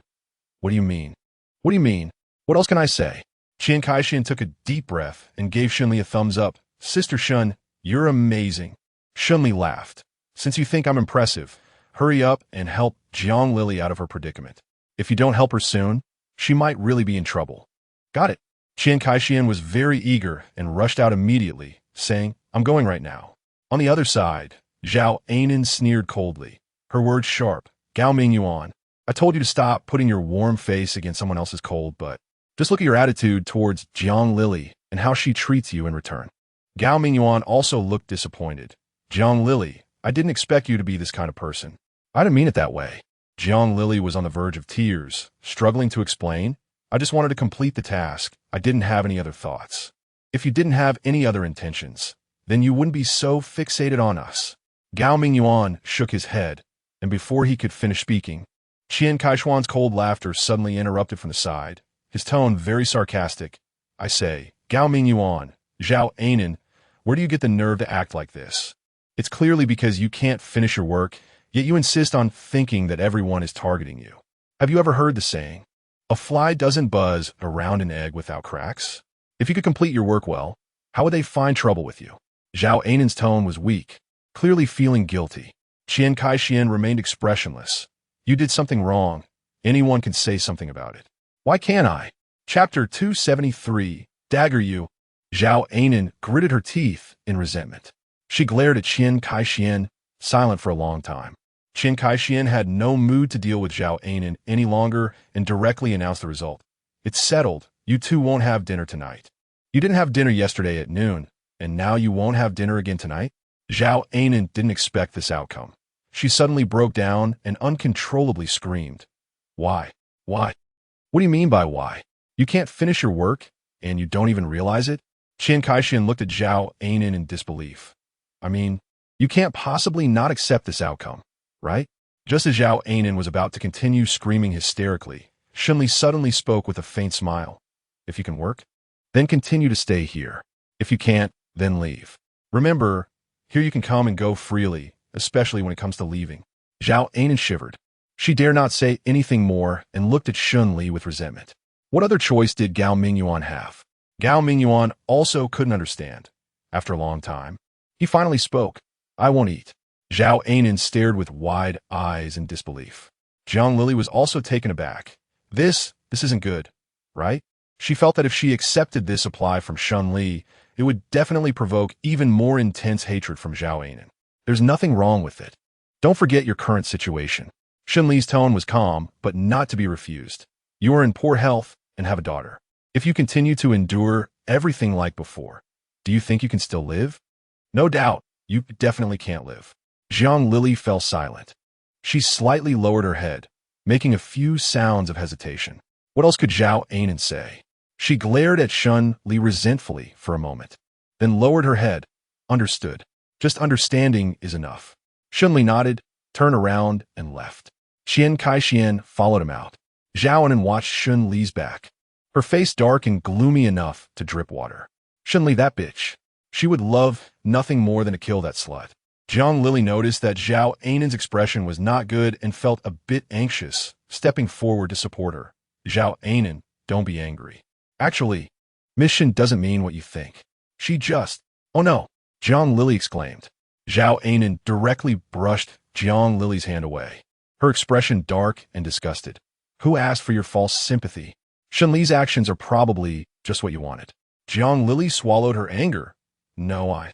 What do you mean? What do you mean? What else can I say? Qian Kaixian took a deep breath and gave Shen Li a thumbs up. Sister Shen, you're amazing. Shen Li laughed. Since you think I'm impressive, hurry up and help Jiang Lili out of her predicament. If you don't help her soon, she might really be in trouble. Got it. Qian Kaixian was very eager and rushed out immediately, saying, I'm going right now. On the other side, Zhao Ainin sneered coldly, her words sharp. Gao Minguan, I told you to stop putting your warm face against someone else's cold butt. Just look at your attitude towards Jiang Lili and how she treats you in return. Gao Minguan also looked disappointed. Jiang Lili, I didn't expect you to be this kind of person. I didn't mean it that way. Jiang Lili was on the verge of tears, struggling to explain. I just wanted to complete the task. I didn't have any other thoughts. If you didn't have any other intentions, then you wouldn't be so fixated on us. Gao Minguan shook his head, and before he could finish speaking, Qian Kaixian's cold laughter suddenly interrupted from the side, his tone very sarcastic. I say, Gao Minguan, Zhao Ainin, where do you get the nerve to act like this? It's clearly because you can't finish your work, yet you insist on thinking that everyone is targeting you. Have you ever heard the saying, a fly doesn't buzz around an egg without cracks? If you could complete your work well, how would they find trouble with you? Zhao Ainin's tone was weak, clearly feeling guilty. Qian Kaixian remained expressionless. You did something wrong. Anyone can say something about it. Why can't I? Chapter 273, Dagger You. Zhao Ainin gritted her teeth in resentment. She glared at Qian Kaixian, silent for a long time. Qian Kaixian had no mood to deal with Zhao Ainin any longer and directly announced the result. It's settled. You two won't have dinner tonight. You didn't have dinner yesterday at noon, and now you won't have dinner again tonight? Zhao Ainin didn't expect this outcome. She suddenly broke down and uncontrollably screamed. Why? Why? What do you mean by why? You can't finish your work, and you don't even realize it? Qian Kaixian looked at Zhao Ainin in disbelief. I mean, you can't possibly not accept this outcome, right? Just as Zhao Ainin was about to continue screaming hysterically, Shen Li suddenly spoke with a faint smile. If you can work, then continue to stay here. If you can't, then leave. Remember, here you can come and go freely, especially when it comes to leaving. Zhao Ainin shivered. She dared not say anything more and looked at Shen Li with resentment. What other choice did Gao Minguan have? Gao Minguan also couldn't understand. After a long time, he finally spoke. I won't eat. Zhao Ainin stared with wide eyes in disbelief. Jiang Lili was also taken aback. This isn't good, right? She felt that if she accepted this supply from Shen Li, it would definitely provoke even more intense hatred from Zhao Ainin. There's nothing wrong with it. Don't forget your current situation. Shen Li's tone was calm, but not to be refused. You are in poor health and have a daughter. If you continue to endure everything like before, do you think you can still live? No doubt, you definitely can't live. Jiang Lili fell silent. She slightly lowered her head, making a few sounds of hesitation. What else could Zhao Ainin say? She glared at Shen Li resentfully for a moment, then lowered her head. Understood. Just understanding is enough. Shen Li nodded, turned around, and left. Qian Kaixian followed him out. Zhao Ainin watched Shen Li's back, her face dark and gloomy enough to drip water. Shen Li, that bitch. She would love nothing more than to kill that slut. Jiang Lili noticed that Zhao Ainin's expression was not good and felt a bit anxious, stepping forward to support her. Zhao Ainin, don't be angry. Actually, Miss Shen doesn't mean what you think. She just... Oh no, Jiang Lili exclaimed. Zhao Ainin directly brushed Jiang Lili's hand away, her expression dark and disgusted. Who asked for your false sympathy? Shen Li's actions are probably just what you wanted. Jiang Lili swallowed her anger. No, I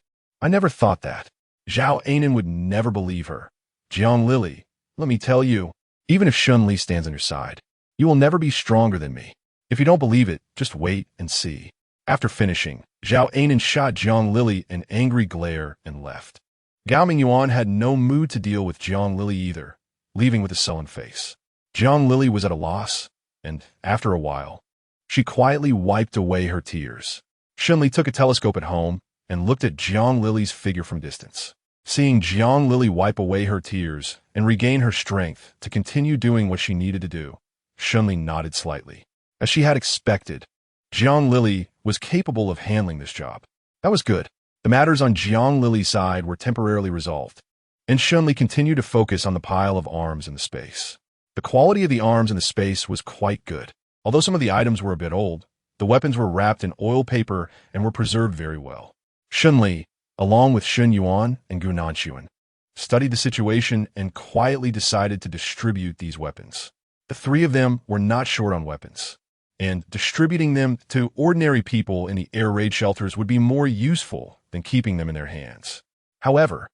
never thought that. Zhao Ainin would never believe her. Jiang Lili, let me tell you, even if Shen Li stands on your side, you will never be stronger than me. If you don't believe it, just wait and see. After finishing, Zhao Ainin shot Jiang Lili an angry glare and left. Gao Minguan had no mood to deal with Jiang Lili either, leaving with a sullen face. Jiang Lili was at a loss, and, after a while, she quietly wiped away her tears. Shen Li took a telescope at home and looked at Jiang Lili's figure from distance. Seeing Jiang Lili wipe away her tears and regain her strength to continue doing what she needed to do, Shen Li nodded slightly. As she had expected, Jiang Lili was capable of handling this job. That was good. The matters on Jiang Lili's side were temporarily resolved, and Shen Li continued to focus on the pile of arms in the space. The quality of the arms in the space was quite good. Although some of the items were a bit old, the weapons were wrapped in oil paper and were preserved very well. Shen Li, along with Shen Yuan and Gu Nanxuan, studied the situation and quietly decided to distribute these weapons. The three of them were not short on weapons, and distributing them to ordinary people in the air raid shelters would be more useful than keeping them in their hands. However,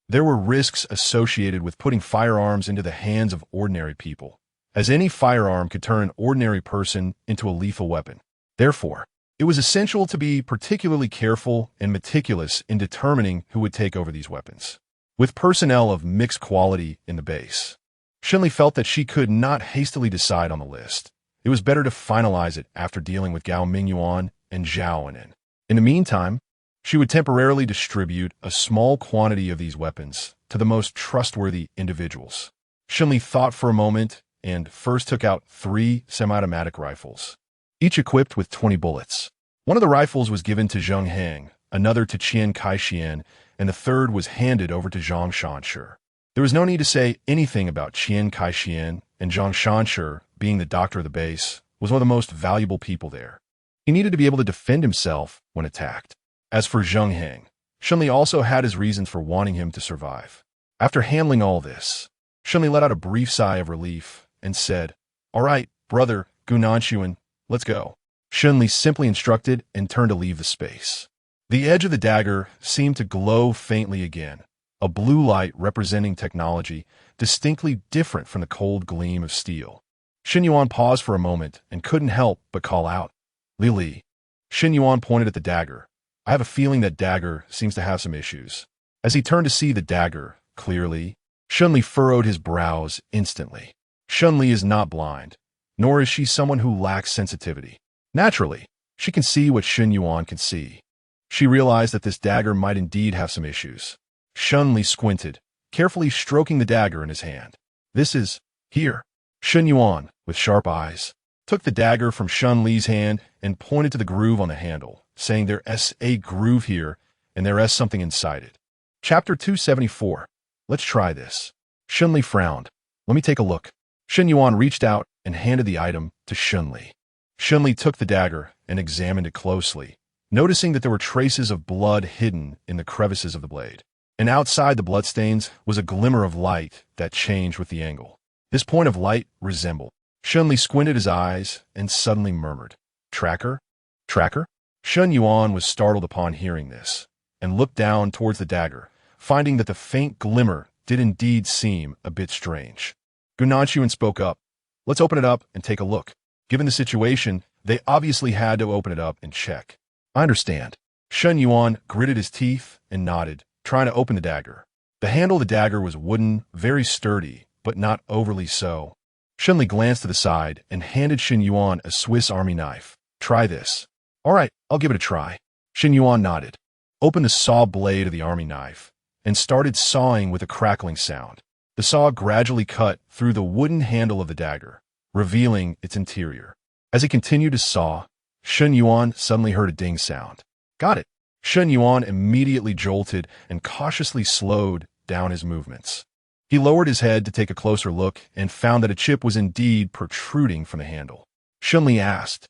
there were risks associated with putting firearms into the hands of ordinary people, as any firearm could turn an ordinary person into a lethal weapon. Therefore, it was essential to be particularly careful and meticulous in determining who would take over these weapons. With personnel of mixed quality in the base, Shen Li felt that she could not hastily decide on the list. It was better to finalize it after dealing with Gao Minguan and Zhao Nen. In the meantime, she would temporarily distribute a small quantity of these weapons to the most trustworthy individuals. Shen Li thought for a moment and first took out 3 semi-automatic rifles, each equipped with 20 bullets. One of the rifles was given to Zheng Heng, another to Qian Kaixian, and the third was handed over to Zhang Shanshi. There was no need to say anything about Qian Kaixian, and Zhang Shanshi, being the doctor of the base, was one of the most valuable people there. He needed to be able to defend himself when attacked. As for Zheng Heng, Shen Li also had his reasons for wanting him to survive. After handling all this, Shen Li let out a brief sigh of relief and said, "All right, brother, Gu Nanxuan, let's go." Shen Li simply instructed and turned to leave the space. The edge of the dagger seemed to glow faintly again, a blue light representing technology distinctly different from the cold gleam of steel. Shen Yuan paused for a moment and couldn't help but call out, "Li." Shen Yuan pointed at the dagger. "I have a feeling that dagger seems to have some issues." As he turned to see the dagger clearly, Shen Li furrowed his brows instantly. Shen Li is not blind, nor is she someone who lacks sensitivity. Naturally, she can see what Shen Yuan can see. She realized that this dagger might indeed have some issues. Shen Li squinted, carefully stroking the dagger in his hand. "This is here." Shen Yuan, with sharp eyes, took the dagger from Shen Li's hand and pointed to the groove on the handle, saying there's a groove here and there's something inside it. Chapter 274. Let's try this. Shen Li frowned. "Let me take a look." Shen Yuan reached out and handed the item to Shen Li. Shen Li took the dagger and examined it closely, noticing that there were traces of blood hidden in the crevices of the blade. And outside the bloodstains was a glimmer of light that changed with the angle. This point of light resembled. Shen Li squinted his eyes and suddenly murmured, "Tracker? Tracker?" Shen Yuan was startled upon hearing this, and looked down towards the dagger, finding that the faint glimmer did indeed seem a bit strange. Gu Nanxuan spoke up, "Let's open it up and take a look." Given the situation, they obviously had to open it up and check. "I understand." Shen Yuan gritted his teeth and nodded, trying to open the dagger. The handle of the dagger was wooden, very sturdy, but not overly so. Shen Li glanced to the side and handed Shen Yuan a Swiss Army knife. "Try this." "All right, I'll give it a try." Shen Yuan nodded, opened the saw blade of the army knife, and started sawing with a crackling sound. The saw gradually cut through the wooden handle of the dagger, revealing its interior. As he continued to saw, Shen Yuan suddenly heard a ding sound. "Got it." Shen Yuan immediately jolted and cautiously slowed down his movements. He lowered his head to take a closer look and found that a chip was indeed protruding from the handle. Shen Li asked,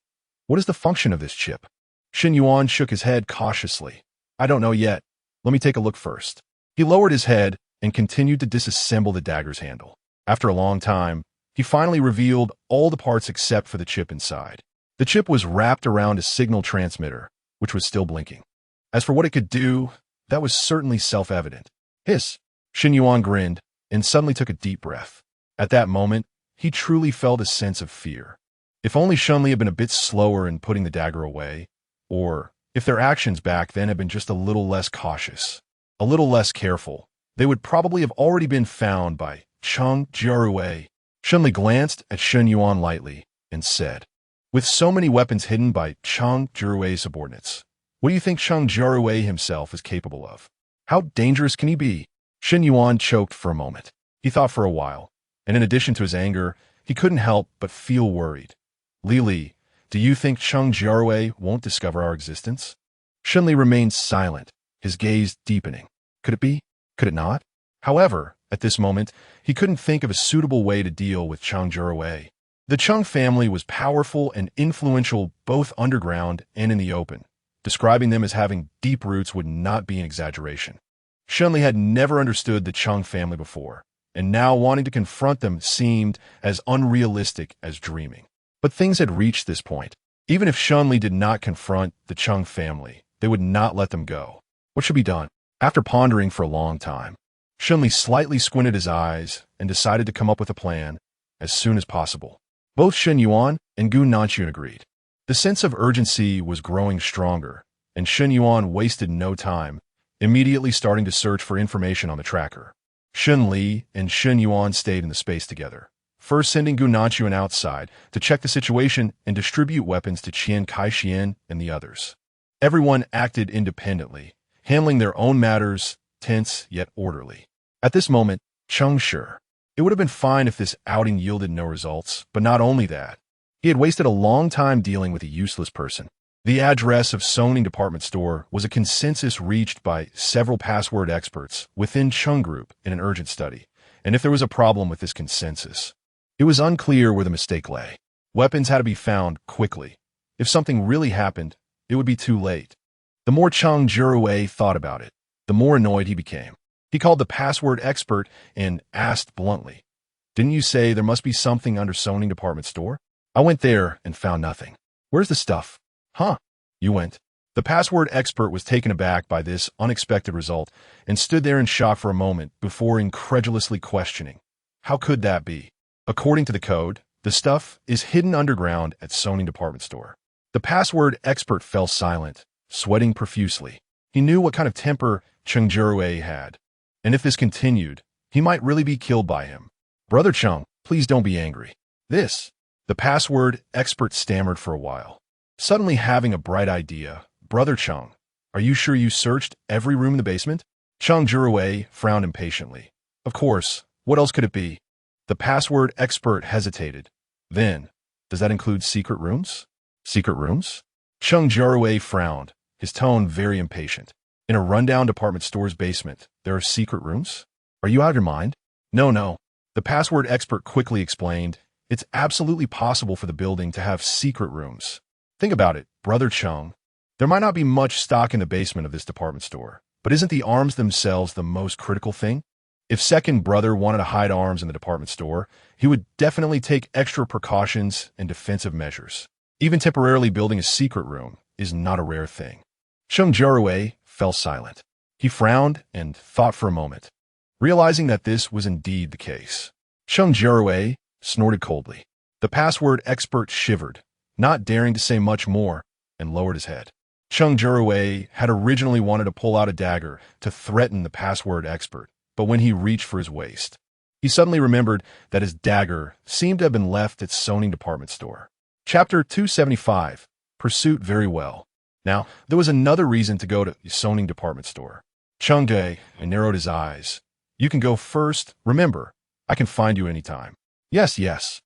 "What is the function of this chip?" Shen Yuan shook his head cautiously. "I don't know yet. Let me take a look first." He lowered his head and continued to disassemble the dagger's handle. After a long time, he finally revealed all the parts except for the chip inside. The chip was wrapped around a signal transmitter, which was still blinking. As for what it could do, that was certainly self-evident. "Hiss!" Shen Yuan grinned and suddenly took a deep breath. At that moment, he truly felt a sense of fear. If only Shen Li had been a bit slower in putting the dagger away, or if their actions back then had been just a little less cautious, a little less careful, they would probably have already been found by Cheng Jiarui. Shen Li glanced at Shen Yuan lightly and said, "With so many weapons hidden by Cheng Jiarui's subordinates, what do you think Cheng Jiarui himself is capable of? How dangerous can he be?" Shen Yuan choked for a moment. He thought for a while, and in addition to his anger, he couldn't help but feel worried. Li, do you think Cheng Jiarui won't discover our existence?" Shen Li remained silent, his gaze deepening. Could it be? Could it not? However, at this moment, he couldn't think of a suitable way to deal with Cheng Jiarui. The Cheng family was powerful and influential both underground and in the open. Describing them as having deep roots would not be an exaggeration. Shen Li had never understood the Cheng family before, and now wanting to confront them seemed as unrealistic as dreaming. But things had reached this point. Even if Shen Li did not confront the Cheng family, they would not let them go. What should be done? After pondering for a long time, Shen Li slightly squinted his eyes and decided to come up with a plan as soon as possible. Both Shen Yuan and Gu Nanxun agreed. The sense of urgency was growing stronger, and Shen Yuan wasted no time, immediately starting to search for information on the tracker. Shen Li and Shen Yuan stayed in the space together, first sending Gu Nanxun outside to check the situation and distribute weapons to Qian Kaixian and the others. Everyone acted independently, handling their own matters, tense yet orderly. At this moment, Cheng sure. It would have been fine if this outing yielded no results, but not only that. He had wasted a long time dealing with a useless person. The address of zoning department store was a consensus reached by several password experts within Cheng Group in an urgent study, and if there was a problem with this consensus, it was unclear where the mistake lay. Weapons had to be found quickly. If something really happened, it would be too late. The more Cheng Jiarui thought about it, the more annoyed he became. He called the password expert and asked bluntly, "Didn't you say there must be something under zoning department store? I went there and found nothing. Where's the stuff?" "Huh? You went?" The password expert was taken aback by this unexpected result and stood there in shock for a moment before incredulously questioning, "How could that be? According to the code, the stuff is hidden underground at zoning department store." The password expert fell silent, sweating profusely. He knew what kind of temper Cheng Jiarui had, and if this continued, he might really be killed by him. "Brother Cheng, please don't be angry." The password expert stammered for a while, suddenly having a bright idea. "Brother Cheng, are you sure you searched every room in the basement?" Cheng Jiarui frowned impatiently. "Of course, what else could it be?" The password expert hesitated. "Then, does that include secret rooms?" "Secret rooms?" Cheng Jiarui frowned, his tone very impatient. "In a rundown department store's basement, there are secret rooms? Are you out of your mind?" No. The password expert quickly explained, "It's absolutely possible for the building to have secret rooms. Think about it, Brother Cheng. There might not be much stock in the basement of this department store, but isn't the arms themselves the most critical thing? If second brother wanted to hide arms in the department store, he would definitely take extra precautions and defensive measures. Even temporarily building a secret room is not a rare thing." Cheng Jiarui fell silent. He frowned and thought for a moment, realizing that this was indeed the case. Cheng Jiarui snorted coldly. The password expert shivered, not daring to say much more, and lowered his head. Cheng Jiarui had originally wanted to pull out a dagger to threaten the password expert, but when he reached for his waist, he suddenly remembered that his dagger seemed to have been left at zoning department store. Chapter 275, Pursuit. Very well. Now, there was another reason to go to zoning department store. Cheng Jiarui narrowed his eyes. "You can go first. Remember, I can find you anytime." Yes.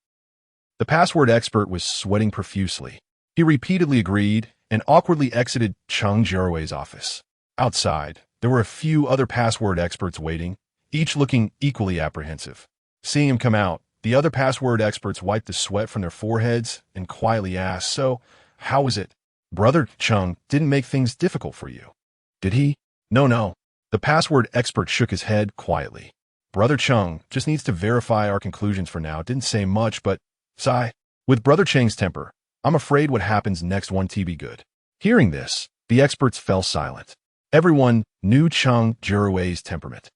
The password expert was sweating profusely. He repeatedly agreed and awkwardly exited Cheng Jiarui's office. Outside, there were a few other password experts waiting, each looking equally apprehensive. Seeing him come out, the other password experts wiped the sweat from their foreheads and quietly asked, "So, how was it? Brother Cheng didn't make things difficult for you, did he?" No. The password expert shook his head quietly. "Brother Cheng just needs to verify our conclusions for now. Didn't say much, but sigh. With Brother Cheng's temper, I'm afraid what happens next won't be good." Hearing this, the experts fell silent. Everyone knew Cheng Jiarui's temperament.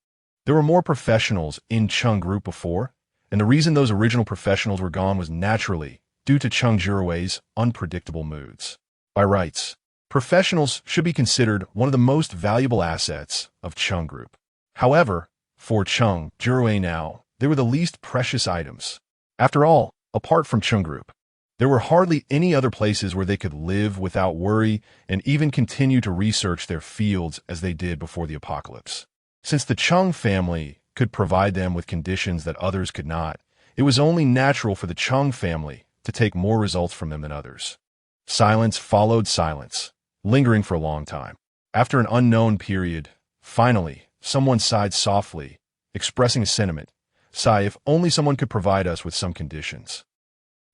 There were more professionals in Cheng Group before, and the reason those original professionals were gone was naturally due to Cheng Jiarui's unpredictable moods. By rights, professionals should be considered one of the most valuable assets of Cheng Group. However, For Cheng Jiarui now, they were the least precious items. After all, apart from Cheng Group, there were hardly any other places where they could live without worry and even continue to research their fields as they did before the apocalypse. Since the Cheng family could provide them with conditions that others could not, it was only natural for the Cheng family to take more results from them than others. Silence followed silence, lingering for a long time. After an unknown period, finally, someone sighed softly, expressing a sentiment. Sigh, if only someone could provide us with some conditions.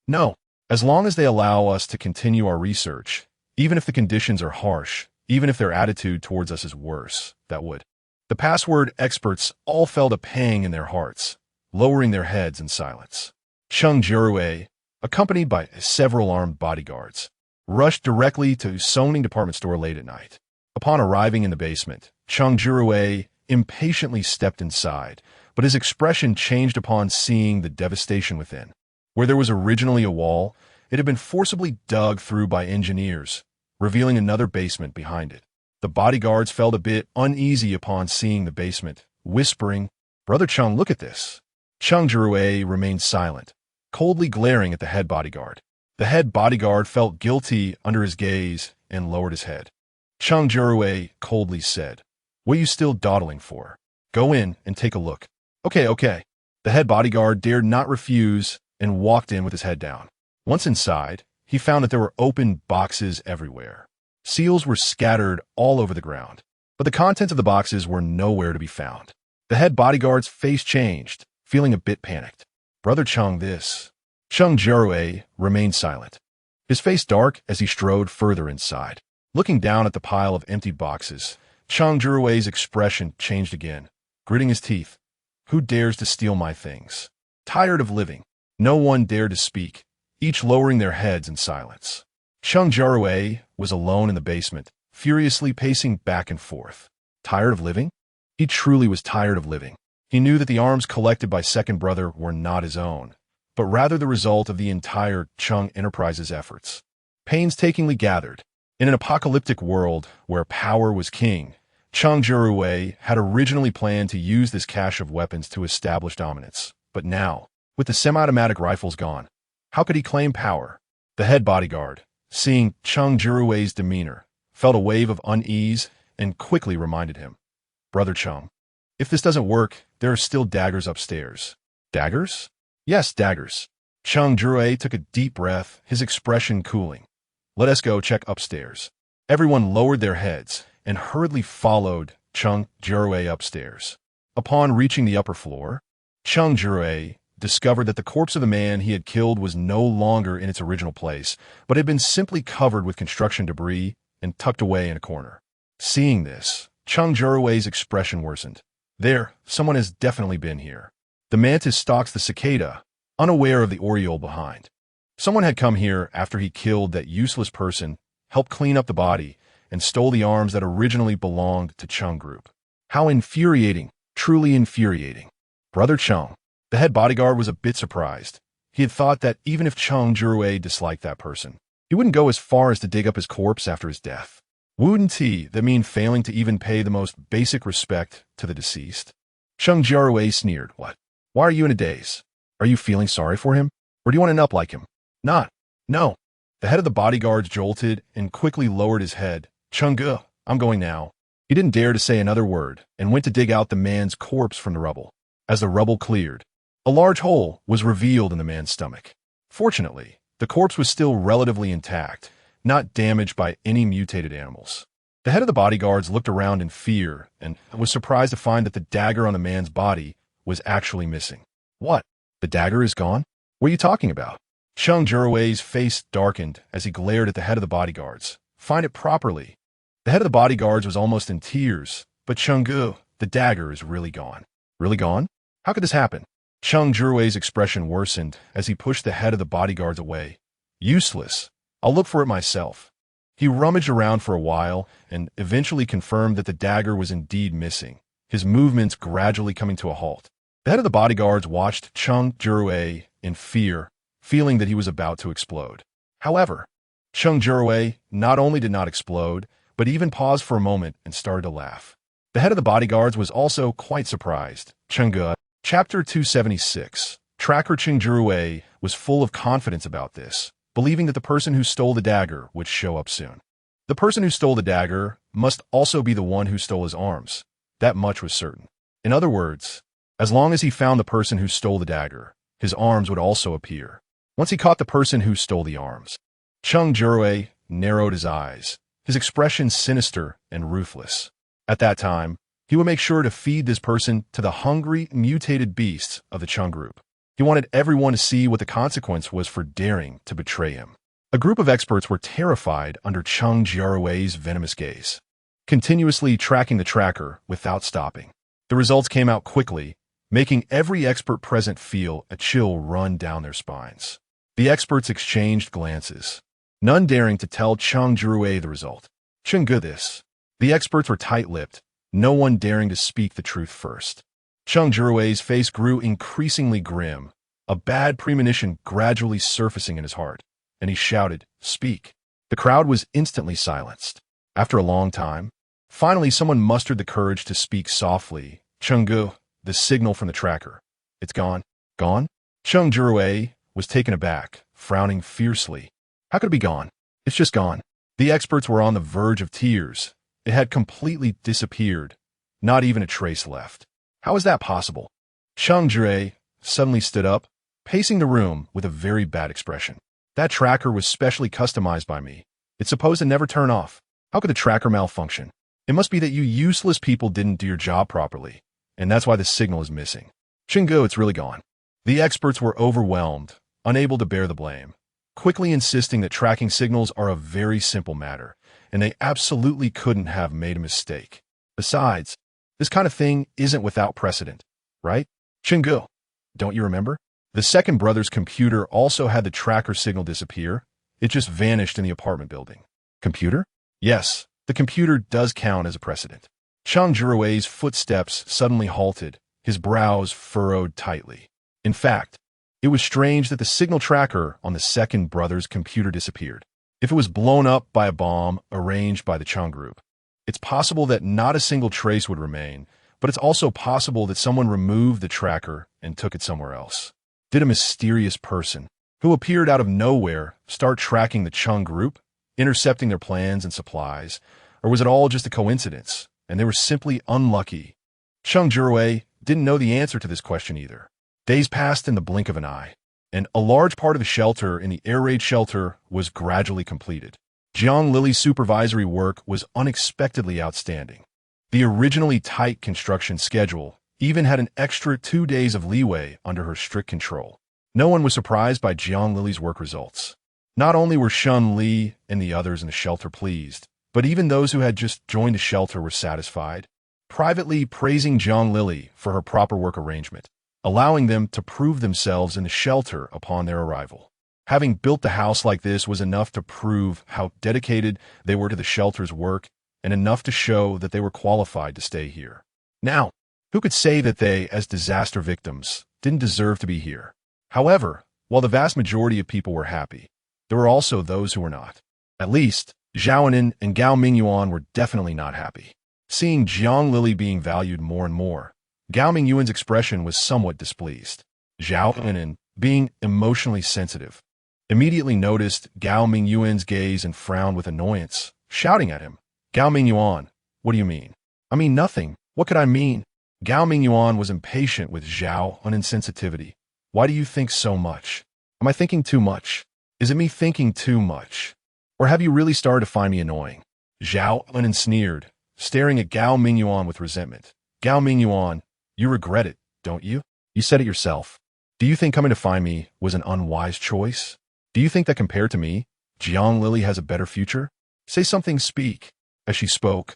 No, as long as they allow us to continue our research, even if the conditions are harsh, even if their attitude towards us is worse, that would. The password experts all felt a pang in their hearts, lowering their heads in silence. Cheng Jiarui, accompanied by several armed bodyguards, rushed directly to zoning department store late at night. Upon arriving in the basement, Cheng Jiarui impatiently stepped inside, but his expression changed upon seeing the devastation within. Where there was originally a wall, it had been forcibly dug through by engineers, revealing another basement behind it. The bodyguards felt a bit uneasy upon seeing the basement, whispering, "Brother Cheng, look at this." Cheng Jiarui remained silent, coldly glaring at the head bodyguard. The head bodyguard felt guilty under his gaze and lowered his head. Cheng Jiarui coldly said, "What are you still dawdling for? Go in and take a look." Okay. The head bodyguard dared not refuse and walked in with his head down. Once inside, he found that there were open boxes everywhere. Seals were scattered all over the ground, but the contents of the boxes were nowhere to be found. The head bodyguard's face changed, feeling a bit panicked. "Brother Cheng, this." Cheng Jiarui remained silent, his face dark as he strode further inside. Looking down at the pile of empty boxes, Cheng Jiarui's expression changed again, gritting his teeth. "Who dares to steal my things?" Tired of living, no one dared to speak, each lowering their heads in silence. Cheng Jiarui was alone in the basement, furiously pacing back and forth. Tired of living? He truly was tired of living. He knew that the arms collected by second brother were not his own, but rather the result of the entire Cheng Enterprises' efforts. Painstakingly gathered. In an apocalyptic world where power was king, Cheng Jiarui had originally planned to use this cache of weapons to establish dominance. But now, with the semi-automatic rifles gone, how could he claim power? The head bodyguard, seeing Cheng Jiarui's demeanor, felt a wave of unease and quickly reminded him, "Brother Cheng, if this doesn't work, there are still daggers upstairs." Daggers? Yes, daggers. Cheng Jiarui took a deep breath, his expression cooling. "Let us go check upstairs." Everyone lowered their heads and hurriedly followed Cheng Jiarui upstairs. Upon reaching the upper floor, Cheng Jiarui discovered that the corpse of the man he had killed was no longer in its original place, but had been simply covered with construction debris and tucked away in a corner. Seeing this, Cheng Jiarui's expression worsened. Someone has definitely been here. The mantis stalks the cicada, unaware of the oriole behind. Someone had come here after he killed that useless person, helped clean up the body, and stole the arms that originally belonged to Cheng Group. How infuriating, truly infuriating. Brother Cheng. The head bodyguard was a bit surprised. He had thought that even if Cheng Jiarui disliked that person, he wouldn't go as far as to dig up his corpse after his death. Wouldn't that mean failing to even pay the most basic respect to the deceased? Cheng Jiarui sneered. "What? Why are you in a daze? Are you feeling sorry for him? Or do you want to end up like him?" "Not. No." The head of the bodyguards jolted and quickly lowered his head. "Cheng, I'm going now." He didn't dare to say another word and went to dig out the man's corpse from the rubble. As the rubble cleared, a large hole was revealed in the man's stomach. Fortunately, the corpse was still relatively intact, not damaged by any mutated animals. The head of the bodyguards looked around in fear and was surprised to find that the dagger on the man's body was actually missing. "What? The dagger is gone? What are you talking about?" Cheng Jiarui's face darkened as he glared at the head of the bodyguards. "Find it properly." The head of the bodyguards was almost in tears, but Cheng, the dagger is really gone. "Really gone? How could this happen?" Cheng Jiarui's expression worsened as he pushed the head of the bodyguards away. "Useless. I'll look for it myself." He rummaged around for a while and eventually confirmed that the dagger was indeed missing, his movements gradually coming to a halt. The head of the bodyguards watched Cheng Jiarui in fear, feeling that he was about to explode. However, Cheng Jiarui not only did not explode, but even paused for a moment and started to laugh. The head of the bodyguards was also quite surprised. Cheng Jiarui. Chapter 276. Tracker Cheng Jiarui was full of confidence about this, believing that the person who stole the dagger would show up soon. The person who stole the dagger must also be the one who stole his arms. That much was certain. In other words, as long as he found the person who stole the dagger, his arms would also appear. Once he caught the person who stole the arms, Cheng Jiarui narrowed his eyes, his expression sinister and ruthless. At that time, he would make sure to feed this person to the hungry, mutated beasts of the Cheng group. He wanted everyone to see what the consequence was for daring to betray him. A group of experts were terrified under Cheng Jiarui's venomous gaze, continuously tracking the tracker without stopping. The results came out quickly, making every expert present feel a chill run down their spines. The experts exchanged glances, none daring to tell Cheng Jiarui the result. Cheng this. The experts were tight-lipped, no one daring to speak the truth first. Cheng Jiarui's face grew increasingly grim, a bad premonition gradually surfacing in his heart, and he shouted, "Speak." The crowd was instantly silenced. After a long time, finally someone mustered the courage to speak softly. Cheng, the signal from the tracker. It's gone. Gone? Cheng Jiarui was taken aback, frowning fiercely. How could it be gone? It's just gone. The experts were on the verge of tears. It had completely disappeared. Not even a trace left. How is that possible? Cheng Jiarui suddenly stood up, pacing the room with a very bad expression. That tracker was specially customized by me. It's supposed to never turn off. How could the tracker malfunction? It must be that you useless people didn't do your job properly, and that's why the signal is missing. Cheng, it's really gone. The experts were overwhelmed, unable to bear the blame, quickly insisting that tracking signals are a very simple matter, and they absolutely couldn't have made a mistake. Besides, this kind of thing isn't without precedent, right? Cheng, don't you remember? The second brother's computer also had the tracker signal disappear. It just vanished in the apartment building. Computer? Yes, the computer does count as a precedent. Cheng Jiarui's footsteps suddenly halted, his brows furrowed tightly. In fact, it was strange that the signal tracker on the second brother's computer disappeared. If it was blown up by a bomb arranged by the Cheng group, it's possible that not a single trace would remain, but it's also possible that someone removed the tracker and took it somewhere else. Did a mysterious person, who appeared out of nowhere, start tracking the Cheng group, intercepting their plans and supplies, or was it all just a coincidence, and they were simply unlucky? Cheng Jiarui didn't know the answer to this question either. Days passed in the blink of an eye, and a large part of the shelter in the air raid shelter was gradually completed. Jiang Lily's supervisory work was unexpectedly outstanding. The originally tight construction schedule even had an extra 2 days of leeway under her strict control. No one was surprised by Jiang Lily's work results. Not only were Shen Li and the others in the shelter pleased, but even those who had just joined the shelter were satisfied, privately praising Jiang Lily for her proper work arrangement, allowing them to prove themselves in the shelter upon their arrival. Having built the house like this was enough to prove how dedicated they were to the shelter's work and enough to show that they were qualified to stay here. Now, who could say that they, as disaster victims, didn't deserve to be here? However, while the vast majority of people were happy, there were also those who were not. At least, Zhaonin and Gao Minguan were definitely not happy. Seeing Jiang Lily being valued more and more, Gao Minguan's expression was somewhat displeased. Zhaonin, being emotionally sensitive, immediately noticed Gao Minguan's gaze and frowned with annoyance, shouting at him. Gao Minguan, what do you mean? I mean nothing. What could I mean? Gao Minguan was impatient with Zhaonin's insensitivity. Why do you think so much? Am I thinking too much? Is it me thinking too much? Or have you really started to find me annoying? Zhaonin sneered, staring at Gao Minguan with resentment. Gao Minguan, you regret it, don't you? You said it yourself. Do you think coming to find me was an unwise choice? Do you think that compared to me, Jiang Lily has a better future? Say something, speak. As she spoke,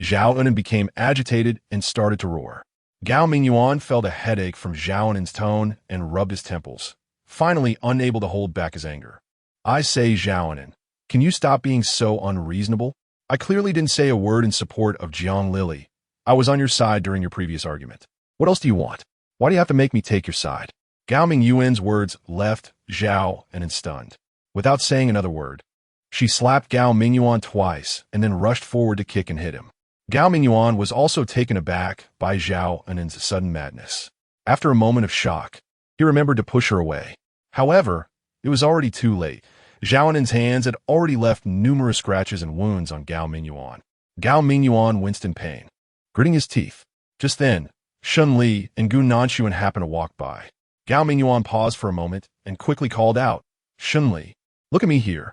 Zhaonin became agitated and started to roar. Gao Minguan felt a headache from Zhaonin's tone and rubbed his temples, finally unable to hold back his anger. I say, Zhaonin, can you stop being so unreasonable? I clearly didn't say a word in support of Jiang Lily. I was on your side during your previous argument. What else do you want? Why do you have to make me take your side? Gao Minguan's words left Zhaonin stunned. Without saying another word, she slapped Gao Minguan twice and then rushed forward to kick and hit him. Gao Minguan was also taken aback by Zhao Anin's sudden madness. After a moment of shock, he remembered to push her away. However, it was already too late. Zhao Anin's hands had already left numerous scratches and wounds on Gao Minguan. Gao Minguan winced in pain, gritting his teeth. Just then, Shen Li and Gu Nanxuan happened to walk by. Gao Minguan paused for a moment and quickly called out, "Shen Li, look at me here."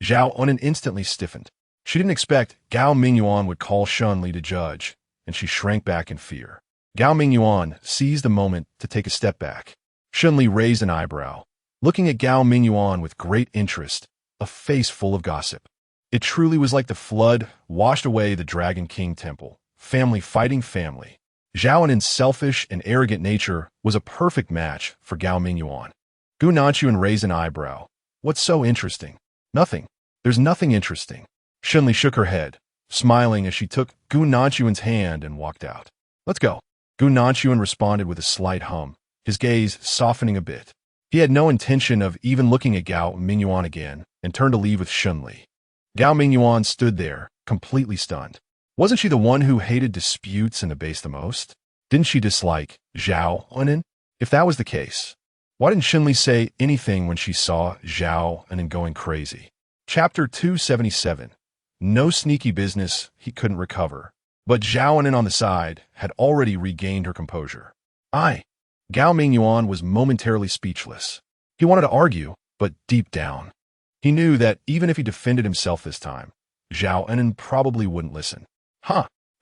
Zhao Anin instantly stiffened. She didn't expect Gao Minguan would call Shen Li to judge, and she shrank back in fear. Gao Minguan seized the moment to take a step back. Shen Li raised an eyebrow, looking at Gao Minguan with great interest, a face full of gossip. It truly was like the flood washed away the Dragon King temple, family fighting family. Zhao Anin's selfish and arrogant nature was a perfect match for Gao Minguan. Gu Nanxuan raised an eyebrow. "What's so interesting?" "Nothing. There's nothing interesting." Shen Li shook her head, smiling as she took Gu Nanxuan's hand and walked out. "Let's go." Gu Nanxuan responded with a slight hum, his gaze softening a bit. He had no intention of even looking at Gao Minguan again and turned to leave with Shen Li. Gao Minguan stood there, completely stunned. Wasn't she the one who hated disputes and debased the most? Didn't she dislike Zhao Anin? If that was the case, why didn't Shen Li say anything when she saw Zhao Anin going crazy? Chapter 277. No sneaky business, he couldn't recover. But Zhao Anin on the side had already regained her composure. Gao Minguan was momentarily speechless. He wanted to argue, but deep down, he knew that even if he defended himself this time, Zhao Anin probably wouldn't listen.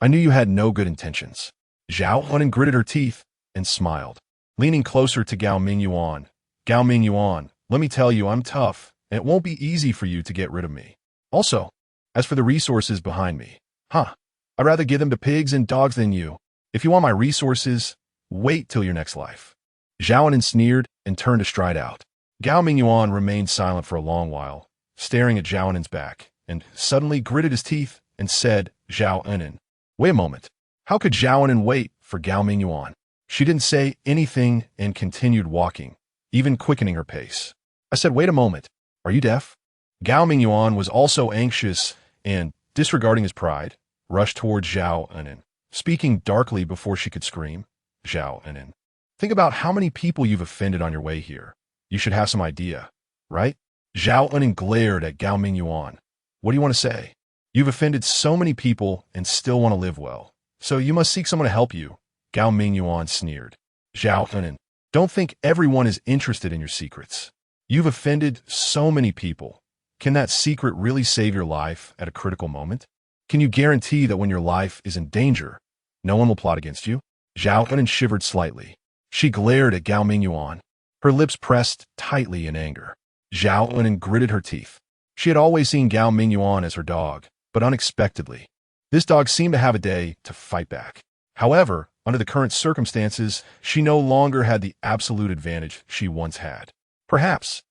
I knew you had no good intentions." Zhao Anin gritted her teeth and smiled, leaning closer to Gao Minguan. "Gao Minguan, let me tell you I'm tough, and it won't be easy for you to get rid of me. Also, as for the resources behind me, I'd rather give them to pigs and dogs than you. If you want my resources, wait till your next life." Zhao Anin sneered and turned to stride out. Gao Minguan remained silent for a long while, staring at Zhao Anin's back, and suddenly gritted his teeth and said, "Zhao Anin, wait a moment." How could Zhao Anin wait for Gao Minguan? She didn't say anything and continued walking, even quickening her pace. "I said, wait a moment. Are you deaf?" Gao Minguan was also anxious and, disregarding his pride, rushed towards Zhao Anin, speaking darkly before she could scream. "Zhao Anin, think about how many people you've offended on your way here. You should have some idea, right?" Zhao Anin glared at Gao Minguan. "What do you want to say? You've offended so many people and still want to live well, so you must seek someone to help you." Gao Minguan sneered. "Zhao Anin, don't think everyone is interested in your secrets. You've offended so many people. Can that secret really save your life at a critical moment? Can you guarantee that when your life is in danger, no one will plot against you?" Zhao Anin shivered slightly. She glared at Gao Minguan, her lips pressed tightly in anger. Zhao Anin gritted her teeth. She had always seen Gao Minguan as her dog, but unexpectedly, this dog seemed to have a day to fight back. However, under the current circumstances, she no longer had the absolute advantage she once had. Perhaps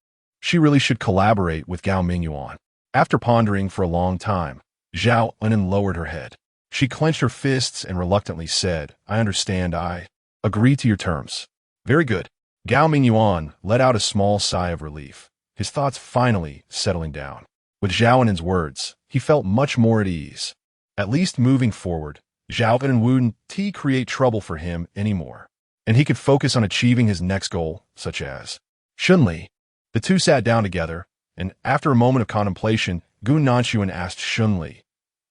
she really should collaborate with Gao Minguan. After pondering for a long time, Zhao Anin lowered her head. She clenched her fists and reluctantly said, "I understand. I agree to your terms." "Very good." Gao Minguan let out a small sigh of relief, his thoughts finally settling down. With Zhao Anin's words, he felt much more at ease. At least moving forward, Zhao Anin wouldn't create trouble for him anymore, and he could focus on achieving his next goal, such as Shen Li. The two sat down together, and after a moment of contemplation, Gu Nanxuan asked Shen Li,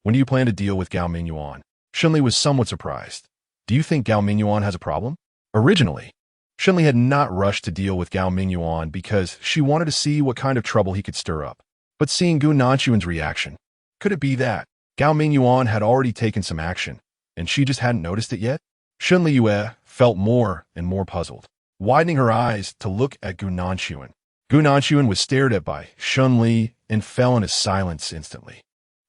"When do you plan to deal with Gao Minguan?" Shen Li was somewhat surprised. "Do you think Gao Minguan has a problem?" Originally, Shen Li had not rushed to deal with Gao Minguan because she wanted to see what kind of trouble he could stir up. But seeing Gu Nanxuan's reaction, could it be that Gao Minguan had already taken some action, and she just hadn't noticed it yet? Shen Li felt more and more puzzled, widening her eyes to look at Gu Nanxuan. Gu Nanxuan was stared at by Shen Li and fell into silence instantly.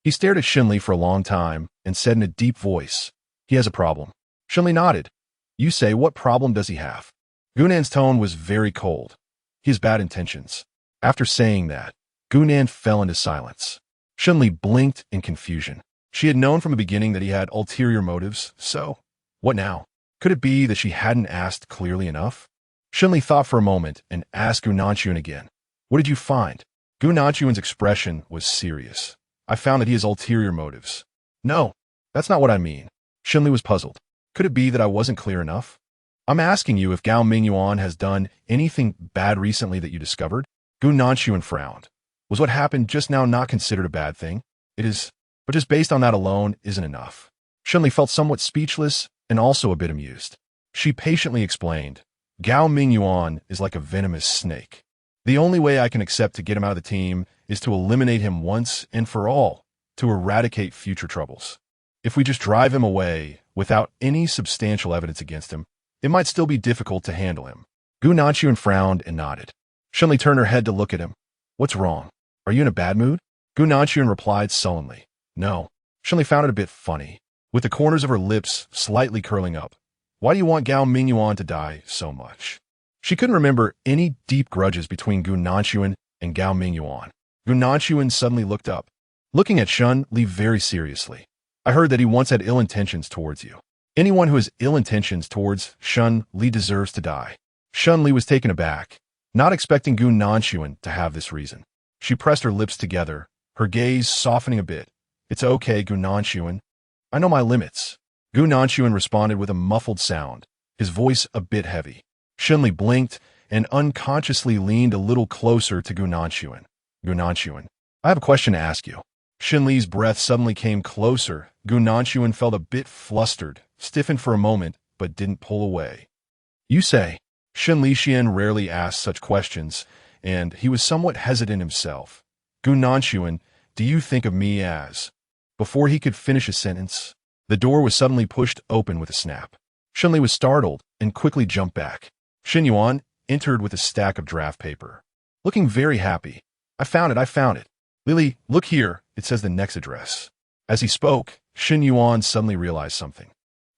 He stared at Shen Li for a long time and said in a deep voice, "He has a problem." Shen Li nodded. "You say, what problem does he have?" Gunan's tone was very cold. He has bad intentions. After saying that, Gunan fell into silence. Shen Li blinked in confusion. She had known from the beginning that he had ulterior motives, so what now? Could it be that she hadn't asked clearly enough? Shen Li thought for a moment and asked Gu Nanxuan again, "What did you find?" Gu Nanxuan's expression was serious. "I found that he has ulterior motives." "No, That's not what I mean. Shen Li was puzzled. Could it be that I wasn't clear enough? I'm asking you if Gao Minguan has done anything bad recently that you discovered? Gu Nanshuan frowned. Was what happened just now not considered a bad thing? It is, but just based on that alone isn't enough. Shen Li felt somewhat speechless and also a bit amused. She patiently explained, Gao Minguan is like a venomous snake. The only way I can accept to get him out of the team is to eliminate him once and for all, to eradicate future troubles. If we just drive him away without any substantial evidence against him, it might still be difficult to handle him. Gu Nanshuan frowned and nodded. Shen Li turned her head to look at him. What's wrong? Are you in a bad mood? Gu Nanshuan replied sullenly. No. Shen Li found it a bit funny, with the corners of her lips slightly curling up. Why do you want Gao Minguan to die so much? She couldn't remember any deep grudges between Gu Nanshuan and Gao Minguan. Gu Nanshuan suddenly looked up, looking at Shen Li very seriously. I heard that he once had ill intentions towards you. Anyone who has ill intentions towards Shen Li deserves to die. Shen Li was taken aback, not expecting Gu Nanshuan to have this reason. She pressed her lips together, her gaze softening a bit. It's okay, Gu Nanshuan. I know my limits. Gu Nanshuan responded with a muffled sound, his voice a bit heavy. Shen Li blinked and unconsciously leaned a little closer to Gu Nanshuan. Gu Nanshuan, I have a question to ask you. Shen Li's breath suddenly came closer. Gu Nanshuan felt a bit flustered, stiffened for a moment, but didn't pull away. You say. Shen Li Xian rarely asked such questions, and he was somewhat hesitant himself. Gu Nanshuan, do you think of me as... Before he could finish a sentence, the door was suddenly pushed open with a snap. Shen Li was startled and quickly jumped back. Shen Yuan entered with a stack of draft paper, looking very happy. I found it. Lily, look here, it says the next address. As he spoke, Shen Yuan suddenly realized something.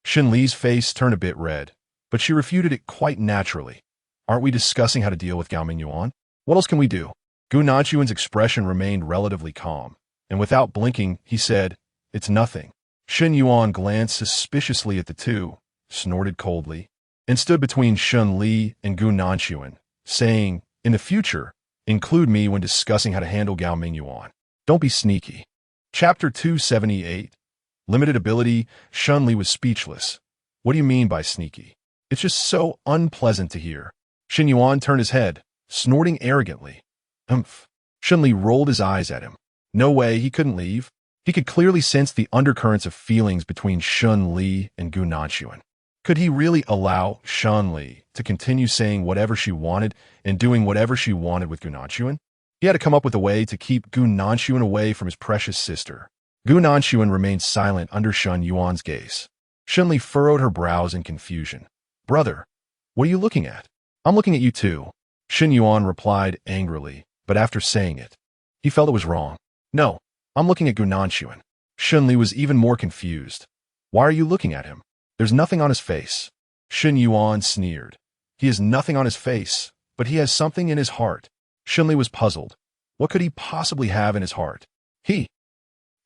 Shen Li's face turned a bit red, but she refuted it quite naturally. Aren't we discussing how to deal with Gao Minguan? What else can we do? Gu Nanshuan's expression remained relatively calm, and without blinking, he said, It's nothing. Shen Yuan glanced suspiciously at the two, snorted coldly, and stood between Shen Li and Gu Nanshuan, saying, In the future, include me when discussing how to handle Gao Minguan. Don't be sneaky. Chapter 278. Limited ability. Shen Li was speechless. What do you mean by sneaky? It's just so unpleasant to hear. Shen Yuan turned his head, snorting arrogantly. Humph. Shen Li rolled his eyes at him. No way, he couldn't leave. He could clearly sense the undercurrents of feelings between Shen Li and Gu Nanshuan. Could he really allow Shen Li to continue saying whatever she wanted and doing whatever she wanted with Gu Nanshuan? He had to come up with a way to keep Gu Nanshuan away from his precious sister. Gu Nanshuan remained silent under Shen Yuan's gaze. Shen Li furrowed her brows in confusion. Brother, what are you looking at? I'm looking at you too. Shen Yuan replied angrily, but after saying it, he felt it was wrong. No, I'm looking at Gu Nanshuan. Shen Li was even more confused. Why are you looking at him? There's nothing on his face. Shen Yuan sneered. He has nothing on his face, but he has something in his heart. Shen Li was puzzled. What could he possibly have in his heart?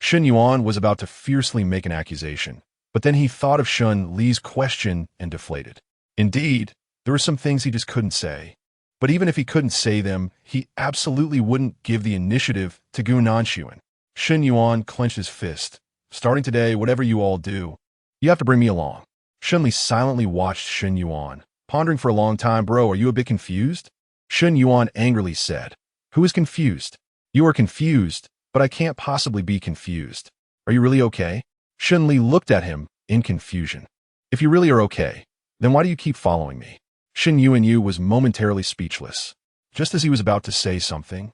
Shen Yuan was about to fiercely make an accusation, but then he thought of Shen Li's question and deflated. Indeed, there were some things he just couldn't say. But even if he couldn't say them, he absolutely wouldn't give the initiative to Gu Nanshuan. Shen Yuan clenched his fist. Starting today, whatever you all do, you have to bring me along. Shen Li silently watched Shen Yuan, pondering for a long time. Bro, are you a bit confused? Shen Yuan angrily said. Who is confused? You are confused, but I can't possibly be confused. Are you really okay? Shen Li looked at him in confusion. If you really are okay, then why do you keep following me? Shen Yuan was momentarily speechless. Just as he was about to say something,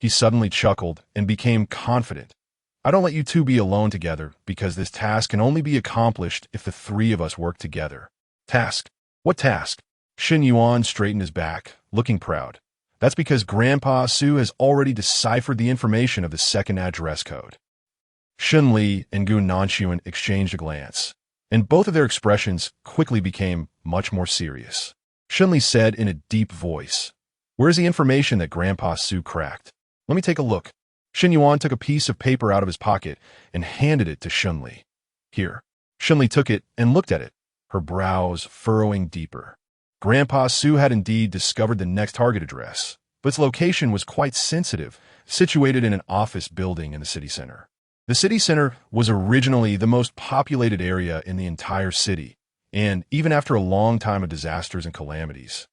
he suddenly chuckled and became confident. I don't let you two be alone together because this task can only be accomplished if the three of us work together. Task? What task? Shen Yuan straightened his back, looking proud. That's because Grandpa Su has already deciphered the information of the second address code. Shen Li and Gu Nanshuan exchanged a glance, and both of their expressions quickly became much more serious. Shen Li said in a deep voice, Where's the information that Grandpa Su cracked? Let me take a look. Shen Yuan took a piece of paper out of his pocket and handed it to Shen Li. Here. Shen Li took it and looked at it, her brows furrowing deeper. Grandpa Su had indeed discovered the next target address, but its location was quite sensitive, situated in an office building in the city center. The city center was originally the most populated area in the entire city, and even after a long time of disasters and calamities,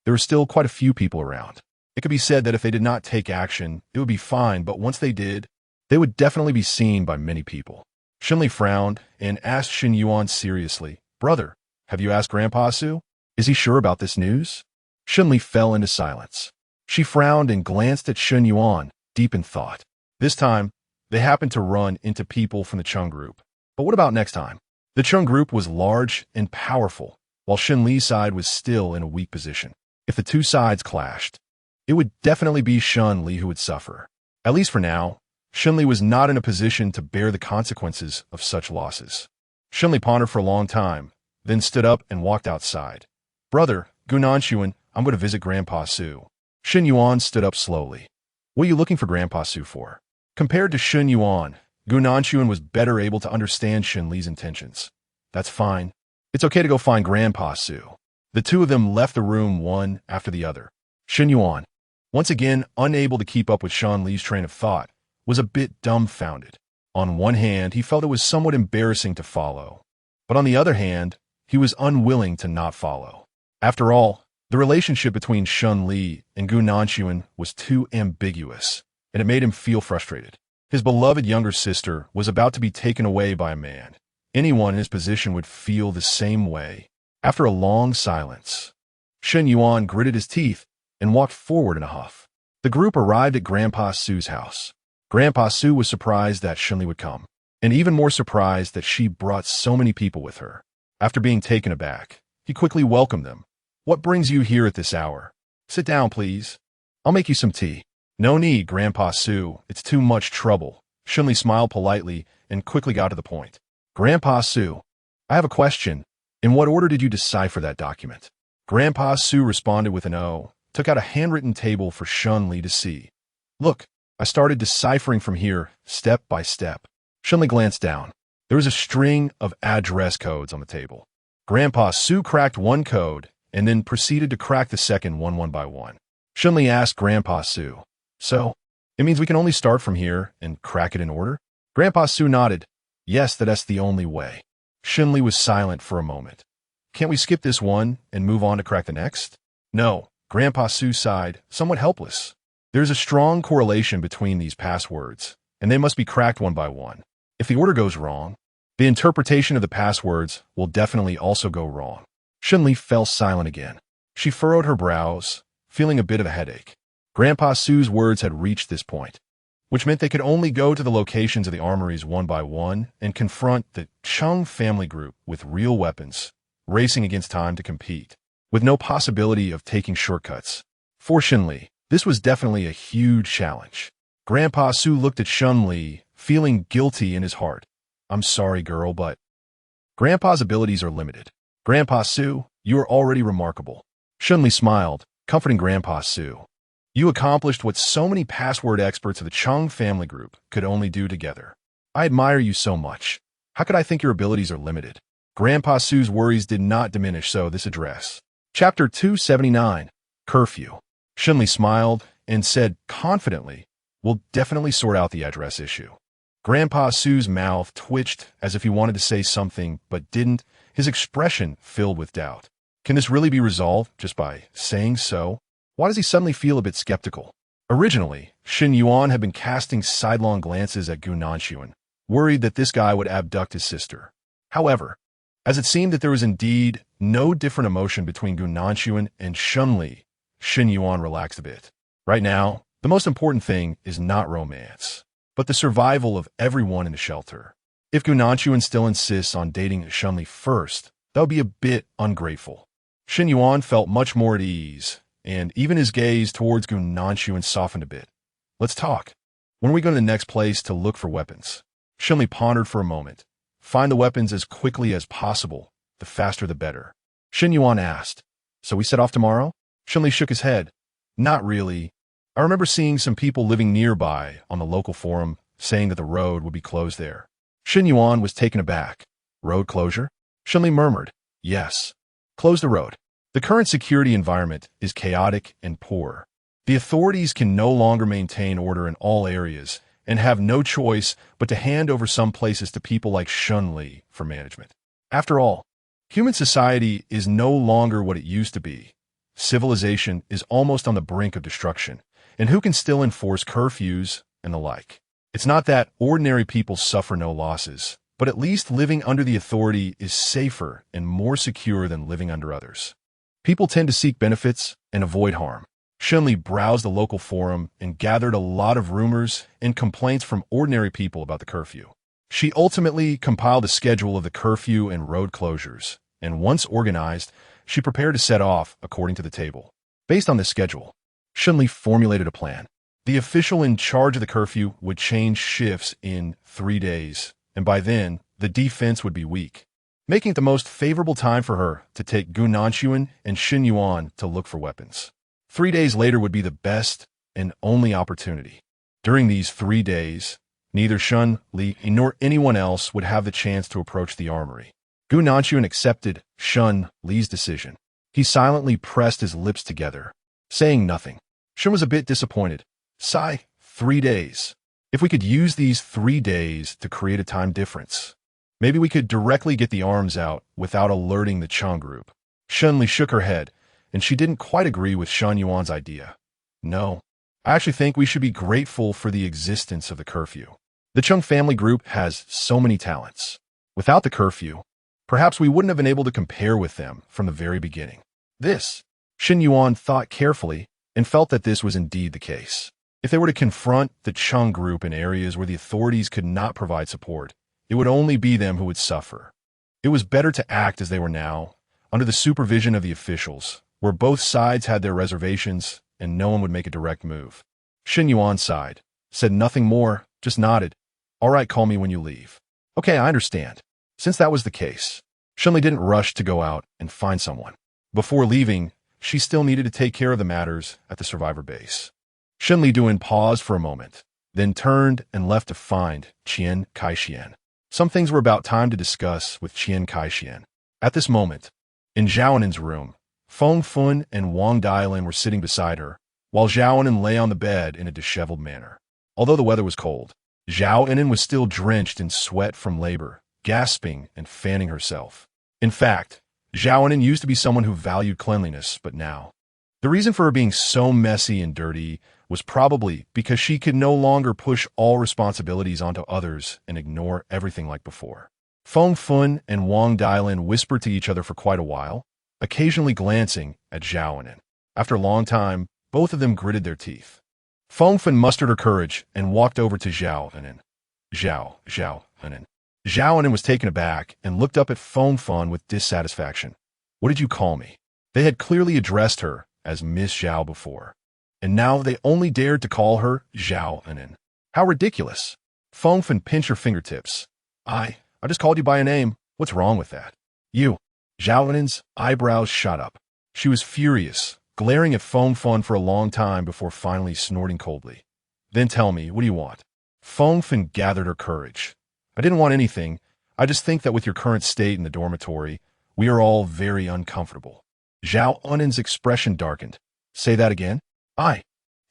there were still quite a few people around. It could be said that if they did not take action, it would be fine, but once they did, they would definitely be seen by many people. Shen Li frowned and asked Shen Yuan seriously, "Brother, have you asked Grandpa Su? Is he sure about this news?" Shen Li fell into silence. She frowned and glanced at Shen Yuan, deep in thought. This time, they happened to run into people from the Cheng group. But what about next time? The Cheng group was large and powerful, while Shen Li's side was still in a weak position. If the two sides clashed, it would definitely be Shen Li who would suffer. At least for now, Shen Li was not in a position to bear the consequences of such losses. Shen Li pondered for a long time, then stood up and walked outside. "Brother, Gunanshuan, I'm going to visit Grandpa Su." Shen Yuan stood up slowly. "What are you looking for Grandpa Su for?" Compared to Shen Yuan, Gunanshuan was better able to understand Shen Li's intentions. "That's fine. It's okay to go find Grandpa Su." The two of them left the room one after the other. Shen Yuan, once again unable to keep up with Shen Li's train of thought, was a bit dumbfounded. On one hand, he felt it was somewhat embarrassing to follow, but on the other hand, he was unwilling to not follow. After all, the relationship between Shen Li and Gunanshuan was too ambiguous, and it made him feel frustrated. His beloved younger sister was about to be taken away by a man. Anyone in his position would feel the same way. After a long silence, Shen Yuan gritted his teeth and walked forward in a huff. The group arrived at Grandpa Su's house. Grandpa Su was surprised that Shen Li would come, and even more surprised that she brought so many people with her. After being taken aback, he quickly welcomed them. "What brings you here at this hour? Sit down, please. I'll make you some tea." "No need, Grandpa Su. It's too much trouble." Shen Li smiled politely and quickly got to the point. "Grandpa Su, I have a question. In what order did you decipher that document?" Grandpa Su responded with an O, took out a handwritten table for Shen Li to see. "Look, I started deciphering from here, step by step." Shen Li glanced down. There was a string of address codes on the table. Grandpa Su cracked one code and then proceeded to crack the second one by one. Shen Li asked Grandpa Su, "So, it means we can only start from here and crack it in order?" Grandpa Su nodded. "Yes, that's the only way." Shen Li was silent for a moment. "Can't we skip this one and move on to crack the next?" "No," Grandpa Su sighed, somewhat helpless. "There's a strong correlation between these passwords, and they must be cracked one by one. If the order goes wrong, the interpretation of the passwords will definitely also go wrong." Shen Li fell silent again. She furrowed her brows, feeling a bit of a headache. Grandpa Su's words had reached this point, which meant they could only go to the locations of the armories one by one and confront the Cheng family group with real weapons, racing against time to compete, with no possibility of taking shortcuts. For Shen Li, this was definitely a huge challenge. Grandpa Su looked at Shen Li, feeling guilty in his heart. "I'm sorry, girl, but..." Grandpa's abilities are limited. "Grandpa Su, you are already remarkable." Shen Li smiled, comforting Grandpa Su. "You accomplished what so many password experts of the Cheng family group could only do together. I admire you so much. How could I think your abilities are limited?" Grandpa Su's worries did not diminish this address. Chapter 279, Curfew. Shen Li smiled and said confidently, "We'll definitely sort out the address issue." Grandpa Su's mouth twitched as if he wanted to say something but didn't, his expression filled with doubt. Can this really be resolved just by saying so? Why does he suddenly feel a bit skeptical? Originally, Shen Yuan had been casting sidelong glances at Gunanshuan, worried that this guy would abduct his sister. However, as it seemed that there was indeed no different emotion between Gunanshuan and Shen Li, Shen Yuan relaxed a bit. Right now, the most important thing is not romance, but the survival of everyone in the shelter. If Gunanshuan still insists on dating Shen Li first, that would be a bit ungrateful. Shen Yuan felt much more at ease, and even his gaze towards Gunanshuan softened a bit. "Let's talk. When are we going to the next place to look for weapons?" Shen Li pondered for a moment. "Find the weapons as quickly as possible. The faster the better." Shen Yuan asked, "So we set off tomorrow?" Shen Li shook his head. "Not really. I remember seeing some people living nearby on the local forum saying that the road would be closed there." Shen Yuan was taken aback. "Road closure?" Shen Li murmured, "Yes. Close the road. The current security environment is chaotic and poor. The authorities can no longer maintain order in all areas, and have no choice but to hand over some places to people like Shen Li for management. After all, human society is no longer what it used to be. Civilization is almost on the brink of destruction, and who can still enforce curfews and the like? It's not that ordinary people suffer no losses, but at least living under the authority is safer and more secure than living under others. People tend to seek benefits and avoid harm. Shen Li browsed the local forum and gathered a lot of rumors and complaints from ordinary people about the curfew. She ultimately compiled a schedule of the curfew and road closures, and once organized, she prepared to set off according to the table. Based on this schedule, Shen Li formulated a plan. The official in charge of the curfew would change shifts in 3 days, and by then, the defense would be weak, making it the most favorable time for her to take Gao Minguan and Xin Yuan to look for weapons. 3 days later would be the best and only opportunity. During these 3 days, neither Shen Li nor anyone else would have the chance to approach the armory. Gao Minguan accepted Shen Li's decision. He silently pressed his lips together, saying nothing. Shen was a bit disappointed. Sigh, 3 days. If we could use these 3 days to create a time difference, maybe we could directly get the arms out without alerting the Cheng group. Shen Li shook her head, and she didn't quite agree with Shen Yuan's idea. No, I actually think we should be grateful for the existence of the curfew. The Cheng family group has so many talents. Without the curfew, perhaps we wouldn't have been able to compare with them from the very beginning. Xin Yuan thought carefully and felt that this was indeed the case. If they were to confront the Cheng group in areas where the authorities could not provide support, it would only be them who would suffer. It was better to act as they were now, under the supervision of the officials, where both sides had their reservations and no one would make a direct move. Xin Yuan sighed, said nothing more, just nodded. All right, call me when you leave. Okay, I understand. Since that was the case, Shen Li didn't rush to go out and find someone. Before leaving, she still needed to take care of the matters at the survivor base. Shen Li paused for a moment, then turned and left to find Qian Kaixian. Some things were about time to discuss with Qian Kaixian. At this moment, in Zhaonin's room, Feng Fun and Wang Dailin were sitting beside her, while Zhaonin lay on the bed in a disheveled manner. Although the weather was cold, Zhaonin was still drenched in sweat from labor, gasping and fanning herself. In fact, Zhaonin used to be someone who valued cleanliness, but now, the reason for her being so messy and dirty was probably because she could no longer push all responsibilities onto others and ignore everything like before. Feng Fun and Wang Dailin whispered to each other for quite a while, occasionally glancing at Zhaonin. After a long time, both of them gritted their teeth. Feng Fun mustered her courage and walked over to Zhaonin. Zhaonin. Zhaonin was taken aback and looked up at Feng Fun with dissatisfaction. What did you call me? They had clearly addressed her as Miss Zhao before, and now they only dared to call her Zhaonin. How ridiculous. Feng Fun pinched her fingertips. I just called you by a name. What's wrong with that? You. Zhaonin's eyebrows shot up. She was furious, glaring at Feng Fun for a long time before finally snorting coldly. Then tell me, what do you want? Feng Fun gathered her courage. I didn't want anything. I just think that with your current state in the dormitory, we are all very uncomfortable. Zhaonin's expression darkened. Say that again?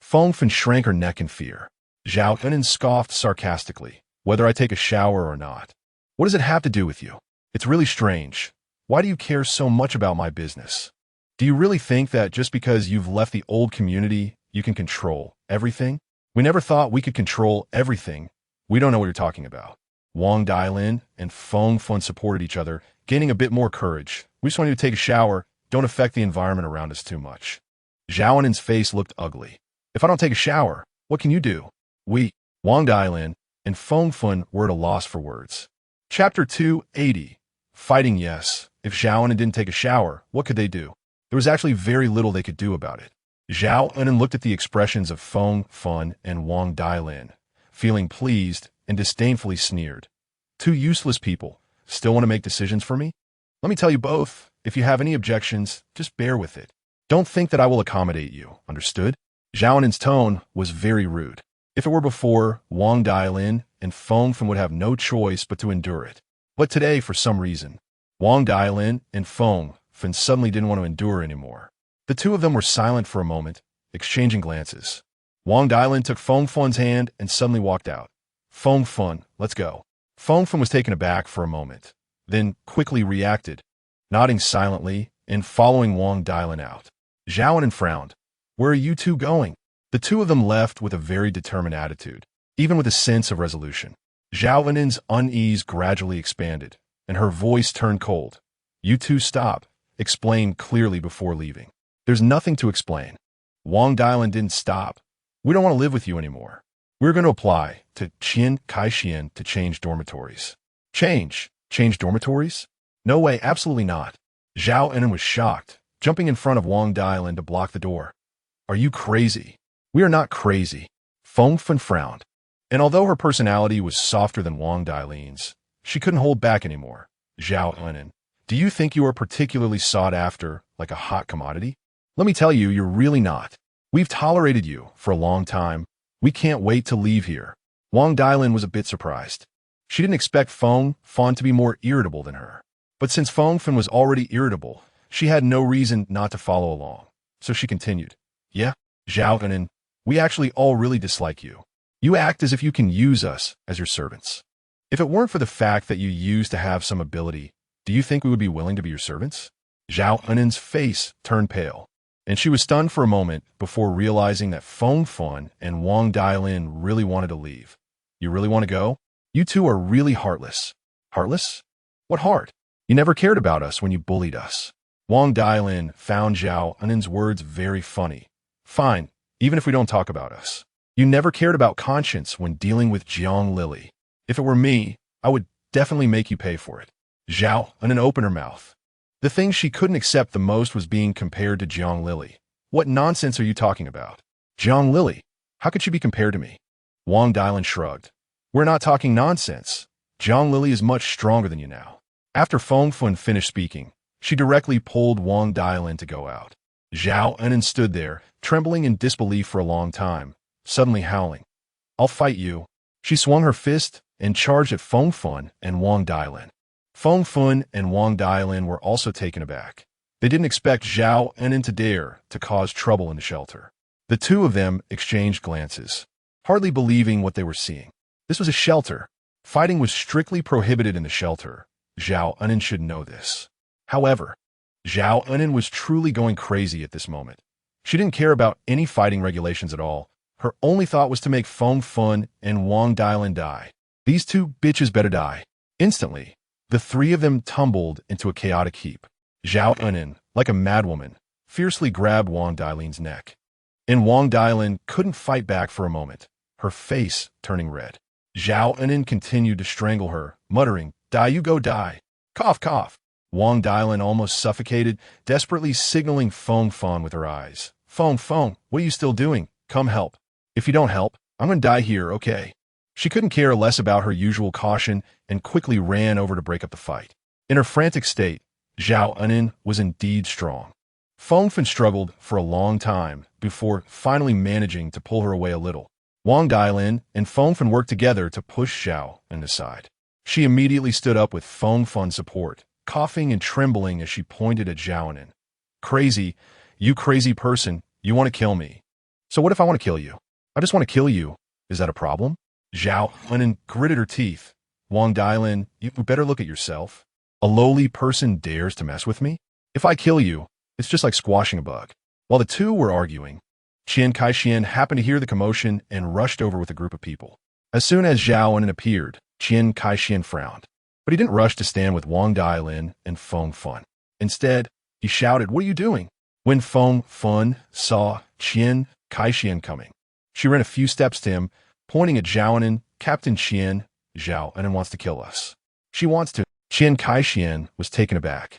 Feng Fun shrank her neck in fear. Zhaonin scoffed sarcastically. Whether I take a shower or not. What does it have to do with you? It's really strange. Why do you care so much about my business? Do you really think that just because you've left the old community, you can control everything? We never thought we could control everything. We don't know what you're talking about. Wang Dailin and Feng Fun supported each other, gaining a bit more courage. We just want you to take a shower. Don't affect the environment around us too much. Zhaonin's face looked ugly. If I don't take a shower, what can you do? Wang Dailin and Feng Fun were at a loss for words. Chapter 280. Fighting Yes. If Zhaonin didn't take a shower, what could they do? There was actually very little they could do about it. Zhaonin looked at the expressions of Feng Fun and Wang Dailin, feeling pleased and disdainfully sneered. Two useless people. Still want to make decisions for me? Let me tell you both. If you have any objections, just bear with it. Don't think that I will accommodate you. Understood? Zhaonin's tone was very rude. If it were before, Wang Dailin and Feng Fun would have no choice but to endure it. But today, for some reason, Wang Dailin and Feng Fun suddenly didn't want to endure anymore. The two of them were silent for a moment, exchanging glances. Wang Dailin took Feng Fun's hand and suddenly walked out. Feng Fun, let's go. Feng Fun was taken aback for a moment, then quickly reacted, nodding silently and following Wang Dailin out. Zhao Anan frowned. Where are you two going? The two of them left with a very determined attitude, even with a sense of resolution. Zhao Anan's unease gradually expanded, and her voice turned cold. You two stop. Explain clearly before leaving. There's nothing to explain. Wang Dailin didn't stop. We don't want to live with you anymore. We're going to apply to Qian Kaixin to change dormitories. Change dormitories? No way, absolutely not. Zhao Anan was shocked, jumping in front of Wang Dailin to block the door. Are you crazy? We are not crazy. Feng Fun frowned. And although her personality was softer than Wang Dailin's, she couldn't hold back anymore. Zhao Anan, do you think you are particularly sought after, like a hot commodity? Let me tell you, you're really not. We've tolerated you for a long time. We can't wait to leave here. Wang Dailin was a bit surprised. She didn't expect Feng Fun to be more irritable than her. But since Feng Fun was already irritable, she had no reason not to follow along. So she continued. Yeah, Zhao Anan, we actually all really dislike you. You act as if you can use us as your servants. If it weren't for the fact that you used to have some ability, do you think we would be willing to be your servants? Zhao Anan's face turned pale, and she was stunned for a moment before realizing that Feng Fun and Wang Dailin really wanted to leave. You really want to go? You two are really heartless. Heartless? What heart? You never cared about us when you bullied us. Wang Dailin found Zhao Anan's words very funny. Fine, even if we don't talk about us. You never cared about conscience when dealing with Jiang Lily. If it were me, I would definitely make you pay for it. Zhao Anan opened her mouth. The thing she couldn't accept the most was being compared to Jiang Lily. What nonsense are you talking about? Jiang Lily? How could she be compared to me? Wang Dailin shrugged. We're not talking nonsense. Jiang Lily is much stronger than you now. After Feng Fun finished speaking, she directly pulled Wang Dailin to go out. Zhao Anan stood there, trembling in disbelief for a long time, suddenly howling. I'll fight you. She swung her fist and charged at Feng Fun and Wang Dailin. Feng Fun and Wang Dailin were also taken aback. They didn't expect Zhao Anan to dare to cause trouble in the shelter. The two of them exchanged glances, hardly believing what they were seeing. This was a shelter. Fighting was strictly prohibited in the shelter. Zhao Anan should know this. However, Zhao Anan was truly going crazy at this moment. She didn't care about any fighting regulations at all. Her only thought was to make Feng Fun and Wang Dailin die. These two bitches better die. Instantly, the three of them tumbled into a chaotic heap. Zhao Anan, like a madwoman, fiercely grabbed Wang Dailin's neck. And Wang Dailin couldn't fight back for a moment, her face turning red. Zhao Anan continued to strangle her, muttering, Die, you go die. Cough, cough. Wang Dailin almost suffocated, desperately signaling Feng Fun with her eyes. Feng, what are you still doing? Come help. If you don't help, I'm going to die here, okay? She couldn't care less about her usual caution and quickly ran over to break up the fight. In her frantic state, Zhao Anan was indeed strong. Feng Fun struggled for a long time before finally managing to pull her away a little. Wang Dailin and Feng Fun worked together to push Zhao Anan aside. She immediately stood up with Feng Fun's support, coughing and trembling as she pointed at Zhao Anan. Crazy, you crazy person, you want to kill me. So what if I want to kill you? I just want to kill you. Is that a problem? Zhao Anan gritted her teeth. Wang Dailin, you better look at yourself. A lowly person dares to mess with me? If I kill you, it's just like squashing a bug. While the two were arguing, Qian Kaixin happened to hear the commotion and rushed over with a group of people. As soon as Zhao Anan appeared, Qian Kaixin frowned. But he didn't rush to stand with Wang Dailin and Feng Fun. Instead, he shouted, What are you doing? When Feng Fun saw Qian Kaixin coming, she ran a few steps to him, pointing at Zhao Anan. Captain Qian, Zhao Anan wants to kill us. She wants to. Qian Kaixin was taken aback,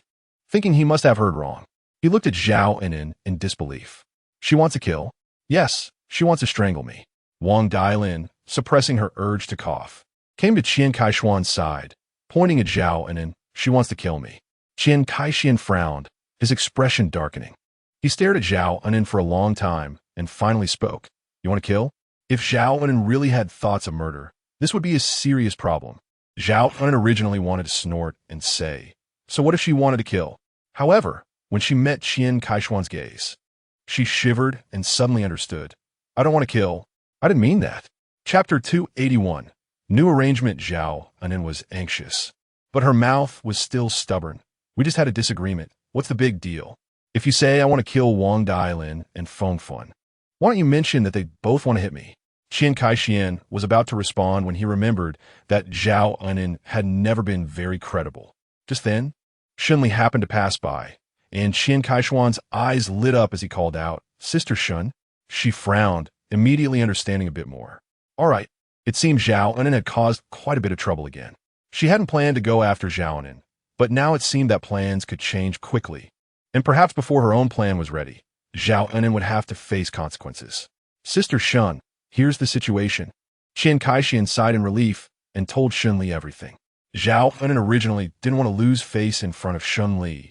thinking he must have heard wrong. He looked at Zhao Anan in disbelief. She wants to kill? Yes, she wants to strangle me. Wang Dailin, suppressing her urge to cough, came to Qian Kaixin's side, pointing at Zhao Anan. She wants to kill me. Qian Kaixin frowned, his expression darkening. He stared at Zhao Anan for a long time and finally spoke. You want to kill? If Zhao Anan really had thoughts of murder, this would be a serious problem. Zhao Anan originally wanted to snort and say, so what if she wanted to kill? However, when she met Qian Kaixin's gaze, she shivered and suddenly understood. I don't want to kill. I didn't mean that. Chapter 281. New arrangement. Zhao Anin was anxious, but her mouth was still stubborn. We just had a disagreement. What's the big deal? If you say I want to kill Wang Dailin and Feng Fun, why don't you mention that they both want to hit me? Qian Kaixian was about to respond when he remembered that Zhao Anin had never been very credible. Just then, Shen Li happened to pass by, and Qian Kaishuan's eyes lit up as he called out, "Sister Shen." She frowned, immediately understanding a bit more. All right, it seemed Zhao Anin had caused quite a bit of trouble again. She hadn't planned to go after Zhao Anin, but now it seemed that plans could change quickly, and perhaps before her own plan was ready, Zhao Anin would have to face consequences. Sister Shen, here's the situation. Qian Kaixian sighed in relief and told Shen Li everything. Zhao Anin originally didn't want to lose face in front of Shen Li,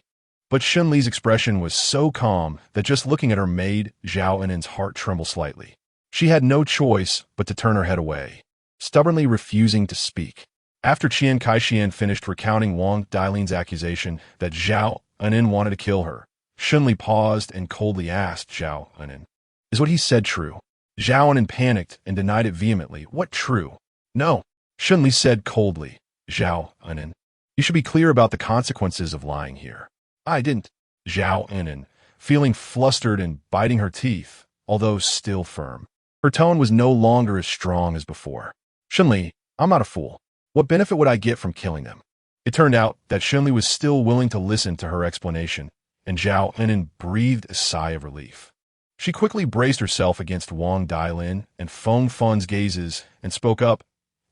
but Shen Li's expression was so calm that just looking at her made Zhao Anin's heart tremble slightly. She had no choice but to turn her head away, stubbornly refusing to speak. After Qian Kaixian finished recounting Wang Dailin's accusation that Zhao Anin wanted to kill her, Shen Li paused and coldly asked Zhao Anin, "Is what he said true?" Zhao Anin panicked and denied it vehemently. "What true?" "No," Shen Li said coldly. "Zhao Anin, you should be clear about the consequences of lying here." "I didn't." Zhao Anin, feeling flustered and biting her teeth, although still firm. Her tone was no longer as strong as before. "Shen Li, I'm not a fool. What benefit would I get from killing them?" It turned out that Shen Li was still willing to listen to her explanation, and Zhao Anin breathed a sigh of relief. She quickly braced herself against Wang Dailin and Feng Fun's gazes and spoke up.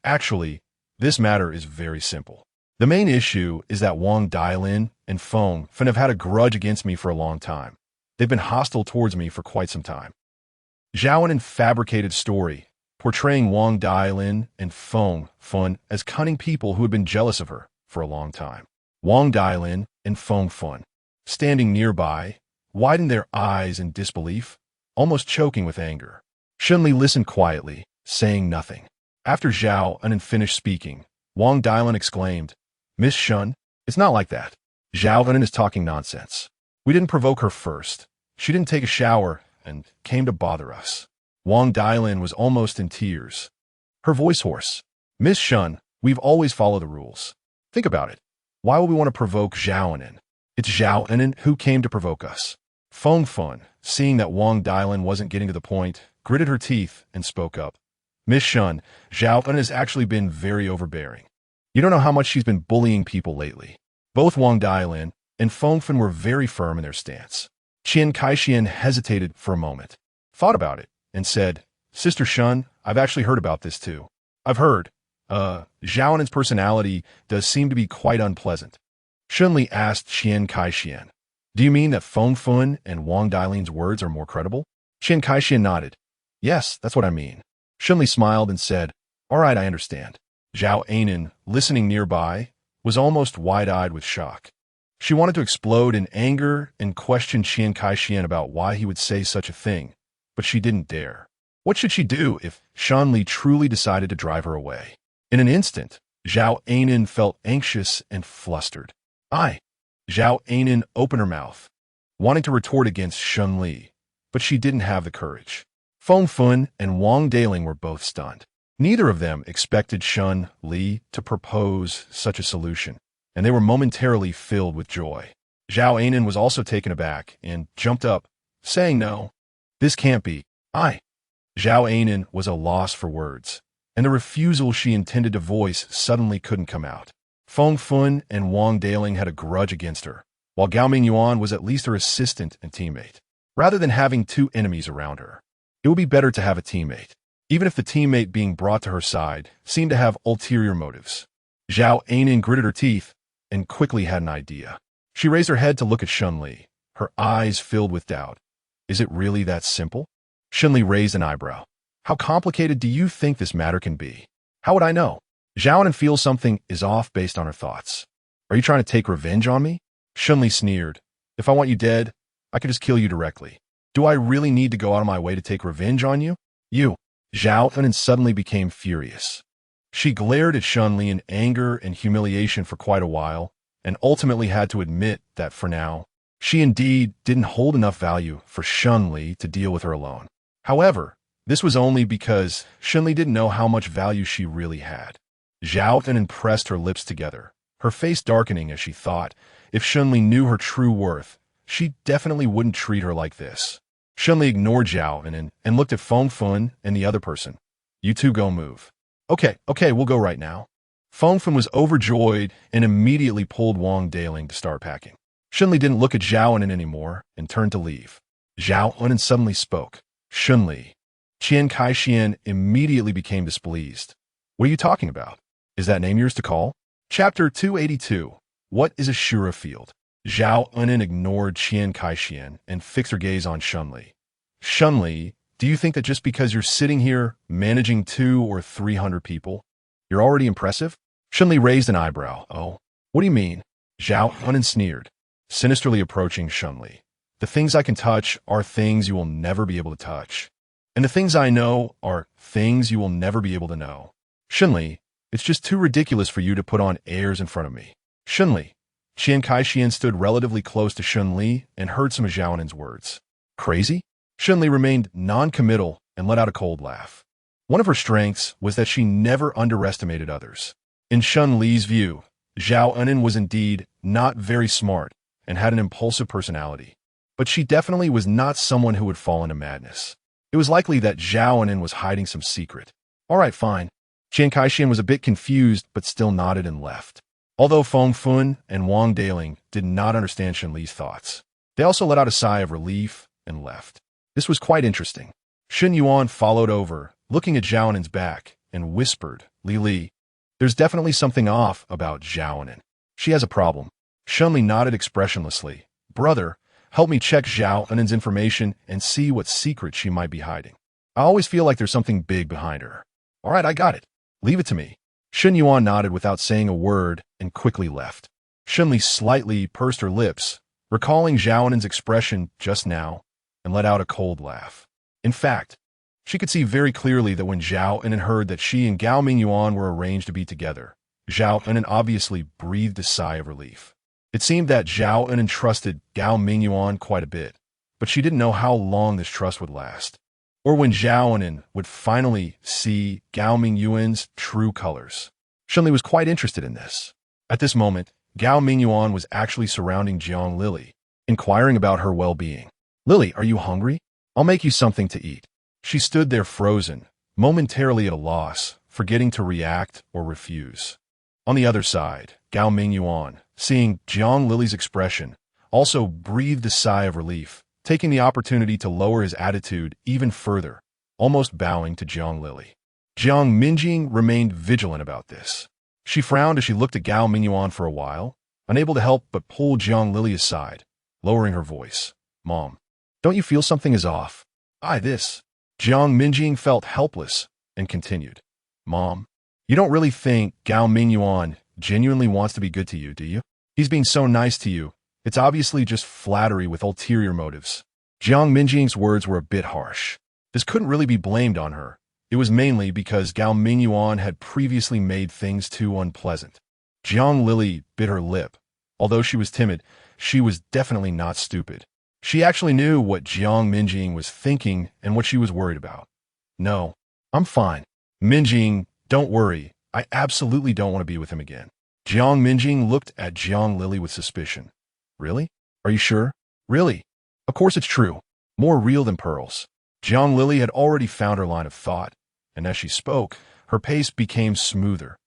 "Actually, this matter is very simple. The main issue is that Wang Dailin and Feng Fun have had a grudge against me for a long time. They've been hostile towards me for quite some time." Zhao Anin fabricated story, portraying Wang Dailin and Feng Fun as cunning people who had been jealous of her for a long time. Wang Dailin and Feng Fun, standing nearby, widened their eyes in disbelief, almost choking with anger. Shen Li listened quietly, saying nothing. After Zhao Anin finished speaking, Wang Dailin exclaimed, "Miss Shen, it's not like that. Zhao Anin is talking nonsense. We didn't provoke her first. She didn't take a shower and came to bother us." Wang Dailin was almost in tears, her voice hoarse. "Miss Shen, we've always followed the rules. Think about it. Why would we want to provoke Zhao Anin? It's Zhao Anin who came to provoke us." Feng Fun, seeing that Wang Dailin wasn't getting to the point, gritted her teeth and spoke up. "Miss Shen, Zhao Anin has actually been very overbearing. You don't know how much she's been bullying people lately." Both Wang Dailin and Feng Fun were very firm in their stance. Qian Kaixian hesitated for a moment, thought about it, and said, "Sister Shen, I've actually heard about this too. I've heard, Zhao Anin's personality does seem to be quite unpleasant." Shen Li asked Qian Kaixian, "Do you mean that Feng Fun and Wang Dailin's words are more credible?" Qian Kaixian nodded. "Yes, that's what I mean." Shen Li smiled and said, "All right, I understand." Zhao Anin, listening nearby, was almost wide-eyed with shock. She wanted to explode in anger and question Qian Kaixian about why he would say such a thing, but she didn't dare. What should she do if Shen Li truly decided to drive her away? In an instant, Zhao Anin felt anxious and flustered. Zhao Anin opened her mouth, wanting to retort against Shen Li, but she didn't have the courage. Feng Fun and Wang Dailin were both stunned. Neither of them expected Shen Li to propose such a solution, and they were momentarily filled with joy. Zhao Anin was also taken aback and jumped up, saying, "No, this can't be." Zhao Anin was a loss for words, and the refusal she intended to voice suddenly couldn't come out. Feng Fun and Wang Dailin had a grudge against her, while Gao Minguan was at least her assistant and teammate. Rather than having two enemies around her, it would be better to have a teammate, even if the teammate being brought to her side seemed to have ulterior motives. Zhao Anin gritted her teeth and quickly had an idea. She raised her head to look at Shen Li, her eyes filled with doubt. "Is it really that simple?" Shen Li raised an eyebrow. "How complicated do you think this matter can be?" "How would I know?" Zhao Anin feels something is off based on her thoughts. "Are you trying to take revenge on me?" Shen Li sneered. "If I want you dead, I could just kill you directly. Do I really need to go out of my way to take revenge on you?" "You." Zhao Anin suddenly became furious. She glared at Shen Li in anger and humiliation for quite a while, and ultimately had to admit that for now, she indeed didn't hold enough value for Shen Li to deal with her alone. However, This was only because Shen Li didn't know how much value she really had. Zhao then pressed her lips together, her face darkening as she thought, if Shen Li knew her true worth, she definitely wouldn't treat her like this. Shen Li ignored Zhao and looked at Feng Fun and the other person. You two go move. Okay, we'll go right now. Feng Fun was overjoyed and immediately pulled Wang Daling to start packing. Shen Li didn't look at Zhao Anan anymore and turned to leave. Zhao Anan suddenly spoke. Shen Li. Qian Kaixian immediately became displeased. What are you talking about? Is that name yours to call? Chapter 282. What is a Shura field? Zhao Anan ignored Qian Kaixian and fixed her gaze on Shen Li. Shen Li, do you think that just because you're sitting here managing 200 or 300 people, you're already impressive? Shen Li raised an eyebrow. Oh, what do you mean? Zhao Anan sneered, sinisterly approaching Shen Li. The things I can touch are things you will never be able to touch. And the things I know are things you will never be able to know. Shen Li, it's just too ridiculous for you to put on airs in front of me. Shen Li. Qian Kaixian stood relatively close to Shen Li and heard some of Zhao Anan's words. Crazy? Shen Li remained non-committal and let out a cold laugh. One of her strengths was that she never underestimated others. In Shen Li's view, Zhao Anan was indeed not very smart and had an impulsive personality. But she definitely was not someone who would fall into madness. It was likely that Zhao Anan was hiding some secret. All right, fine. Qian Kaixian was a bit confused but still nodded and left. Although Feng Fun and Wang Daling did not understand Shen Li's thoughts, they also let out a sigh of relief and left. This was quite interesting. Shen Yuan followed over, looking at Zhao Anan's back, and whispered, Li, there's definitely something off about Zhao Anan. She has a problem. Shen Li nodded expressionlessly. Brother, help me check Zhao Anan's information and see what secret she might be hiding. I always feel like there's something big behind her. All right, I got it. Leave it to me. Shen Yuan nodded without saying a word and quickly left. Shen Li slightly pursed her lips, recalling Zhao Anan's expression just now, and let out a cold laugh. In fact, she could see very clearly that when Zhao Anan heard that she and Gao Minguan were arranged to be together, Zhao Anan obviously breathed a sigh of relief. It seemed that Zhao Anan trusted Gao Minguan quite a bit, but she didn't know how long this trust would last, or when Zhao Anan would finally see Gao Mingyuan's true colors. Shen Li was quite interested in this. At this moment, Gao Mingyuan was actually surrounding Jiang Lili, inquiring about her well-being. Lily, are you hungry? I'll make you something to eat. She stood there frozen, momentarily at a loss, forgetting to react or refuse. On the other side, Gao Mingyuan, seeing Jiang Lili's expression, also breathed a sigh of relief, taking the opportunity to lower his attitude even further, almost bowing to Jiang Lili. Jiang Minjing remained vigilant about this. She frowned as she looked at Gao Mingyuan for a while, unable to help but pull Jiang Lili aside, lowering her voice. Mom, don't you feel something is off? This. Jiang Minjing felt helpless and continued. Mom, you don't really think Gao Mingyuan genuinely wants to be good to you, do you? He's being so nice to you. It's obviously just flattery with ulterior motives. Jiang Minjing's words were a bit harsh. This couldn't really be blamed on her. It was mainly because Gao Mingyuan had previously made things too unpleasant. Jiang Lili bit her lip. Although she was timid, she was definitely not stupid. She actually knew what Jiang Minjing was thinking and what she was worried about. No, I'm fine. Minjing, don't worry. I absolutely don't want to be with him again. Jiang Minjing looked at Jiang Lili with suspicion. Really? Are you sure? Really? Of course it's true. More real than pearls. Jiang Lili had already found her line of thought, and as she spoke, her pace became smoother.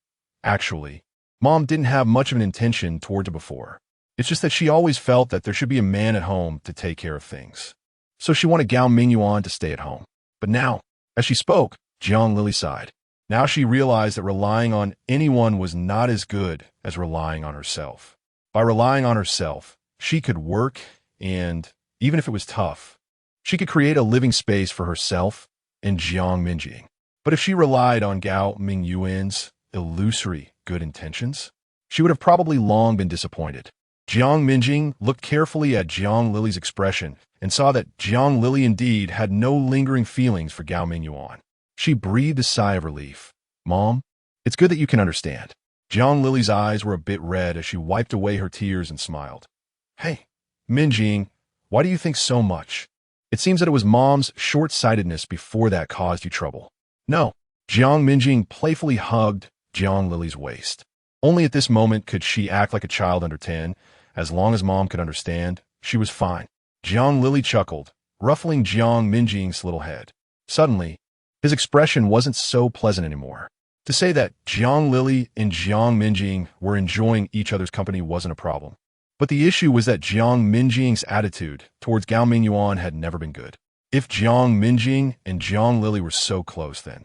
Actually, Mom didn't have much of an intention toward her before. It's just that she always felt that there should be a man at home to take care of things. So she wanted Gao Mingyuan to stay at home. But now, as she spoke, Jiang Lili sighed. Now she realized that relying on anyone was not as good as relying on herself. By relying on herself, she could work and, even if it was tough, she could create a living space for herself and Jiang Minjing. But if she relied on Gao Mingyuan's illusory good intentions, she would have probably long been disappointed. Jiang Minjing looked carefully at Jiang Lili's expression and saw that Jiang Lili indeed had no lingering feelings for Gao Mingyuan. She breathed a sigh of relief. Mom, it's good that you can understand. Jiang Lili's eyes were a bit red as she wiped away her tears and smiled. Hey, Minjing, why do you think so much? It seems that it was Mom's short-sightedness before that caused you trouble. No. Jiang Minjing playfully hugged Jiang Lily's waist. Only at this moment could she act like a child under 10. As long as Mom could understand, she was fine. Jiang Lily chuckled, ruffling Jiang Minjing's little head. Suddenly, his expression wasn't so pleasant anymore. To say that Jiang Lily and Jiang Minjing were enjoying each other's company wasn't a problem. But the issue was that Jiang Minjing's attitude towards Gao Minguan had never been good. If Jiang Minjing and Jiang Lily were so close then,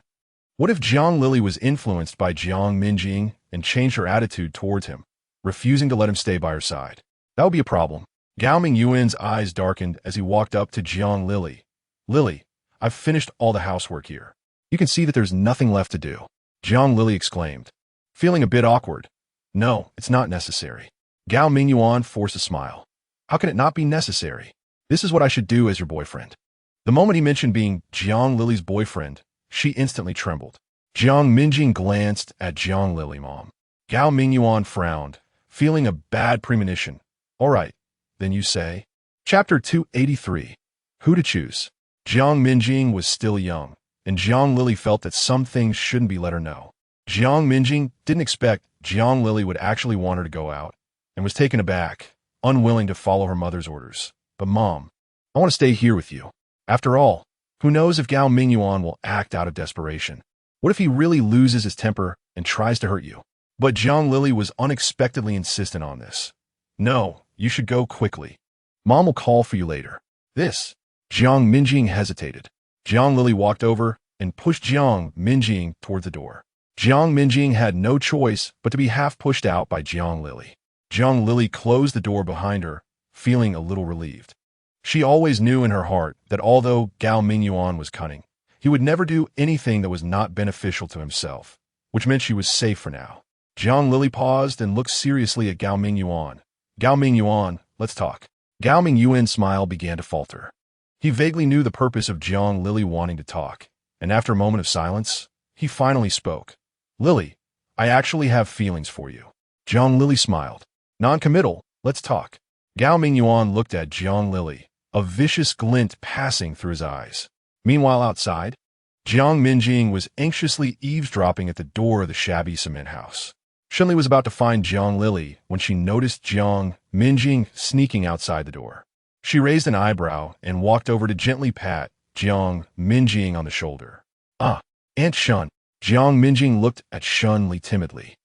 what if Jiang Lily was influenced by Jiang Minjing and changed her attitude towards him, refusing to let him stay by her side? That would be a problem. Gao Minguan's eyes darkened as he walked up to Jiang Lily. Lily, I've finished all the housework here. You can see that there's nothing left to do. Jiang Lily exclaimed, feeling a bit awkward. No, it's not necessary. Gao Minguan forced a smile. How can it not be necessary? This is what I should do as your boyfriend. The moment he mentioned being Jiang Lily's boyfriend, she instantly trembled. Jiang Minjing glanced at Jiang Lily Mom. Gao Minguan frowned, feeling a bad premonition. All right, then you say. Chapter 283. Who to choose? Jiang Minjing was still young, and Jiang Lily felt that some things shouldn't be let her know. Jiang Minjing didn't expect Jiang Lily would actually want her to go out, and was taken aback, unwilling to follow her mother's orders. But Mom, I want to stay here with you. After all, who knows if Gao Minguan will act out of desperation? What if he really loses his temper and tries to hurt you? But Jiang Lily was unexpectedly insistent on this. No, you should go quickly. Mom will call for you later. This. Jiang Minjing hesitated. Jiang Lily walked over and pushed Jiang Minjing toward the door. Jiang Minjing had no choice but to be half pushed out by Jiang Lily. Jiang Lily closed the door behind her, feeling a little relieved. She always knew in her heart that although Gao Minguan was cunning, he would never do anything that was not beneficial to himself, which meant she was safe for now. Jiang Lily paused and looked seriously at Gao Minguan. Gao Minguan, let's talk. Gao Minguan's smile began to falter. He vaguely knew the purpose of Jiang Lily wanting to talk, and after a moment of silence, he finally spoke. Lily, I actually have feelings for you. Jiang Lily smiled. Non-committal, let's talk. Gao Minguan looked at Jiang Lily, a vicious glint passing through his eyes. Meanwhile outside, Jiang Minjing was anxiously eavesdropping at the door of the shabby cement house. Shen Li was about to find Jiang Lily when she noticed Jiang Minjing sneaking outside the door. She raised an eyebrow and walked over to gently pat Jiang Minjing on the shoulder. Ah, Aunt Shen. Jiang Minjing looked at Shen Li timidly,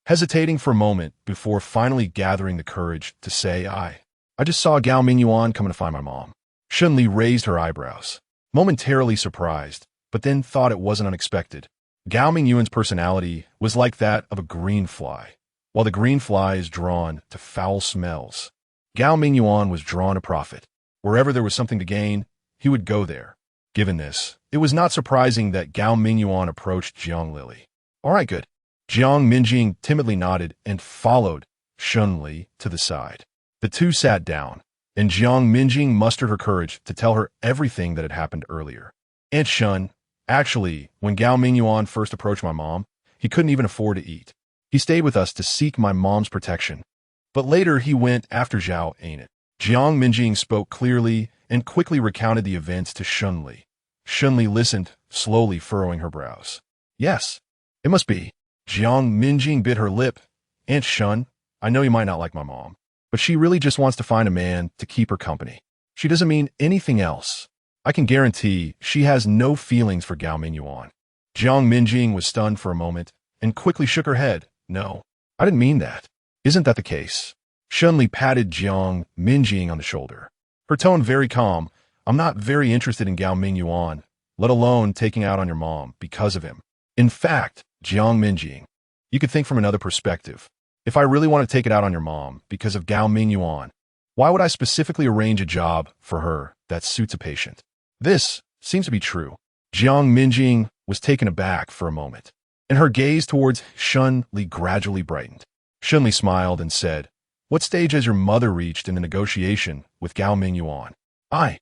hesitating for a moment before finally gathering the courage to say, I just saw Gao Minguan coming to find my mom. Shen Li raised her eyebrows, momentarily surprised, but then thought it wasn't unexpected. Gao Minguan's personality was like that of a green fly. While the green fly is drawn to foul smells, Gao Minguan was drawn to profit. Wherever there was something to gain, he would go there. Given this, it was not surprising that Gao Minguan approached Jiang Lily. All right, good. Jiang Minjing timidly nodded and followed Shen Li to the side. The two sat down, and Jiang Minjing mustered her courage to tell her everything that had happened earlier. Aunt Shen, actually, when Gao Minguan first approached my mom, he couldn't even afford to eat. He stayed with us to seek my mom's protection. But later he went after Zhao, ain't it? Jiang Minjing spoke clearly and quickly recounted the events to Shen Li. Shen Li listened, slowly furrowing her brows. Yes, it must be. Jiang Minjing bit her lip. Aunt Shen, I know you might not like my mom, but she really just wants to find a man to keep her company. She doesn't mean anything else. I can guarantee she has no feelings for Gao Minguan. Jiang Minjing was stunned for a moment and quickly shook her head. No, I didn't mean that. Isn't that the case? Shen Li patted Jiang Minjing on the shoulder, her tone very calm. I'm not very interested in Gao Minguan, let alone taking out on your mom because of him. In fact, Jiang Minjing, you could think from another perspective. If I really want to take it out on your mom because of Gao Minguan, why would I specifically arrange a job for her that suits a patient? This seems to be true. Jiang Minjing was taken aback for a moment, and her gaze towards Shen Li gradually brightened. Shen Li smiled and said, What stage has your mother reached in the negotiation with Gao Minguan? I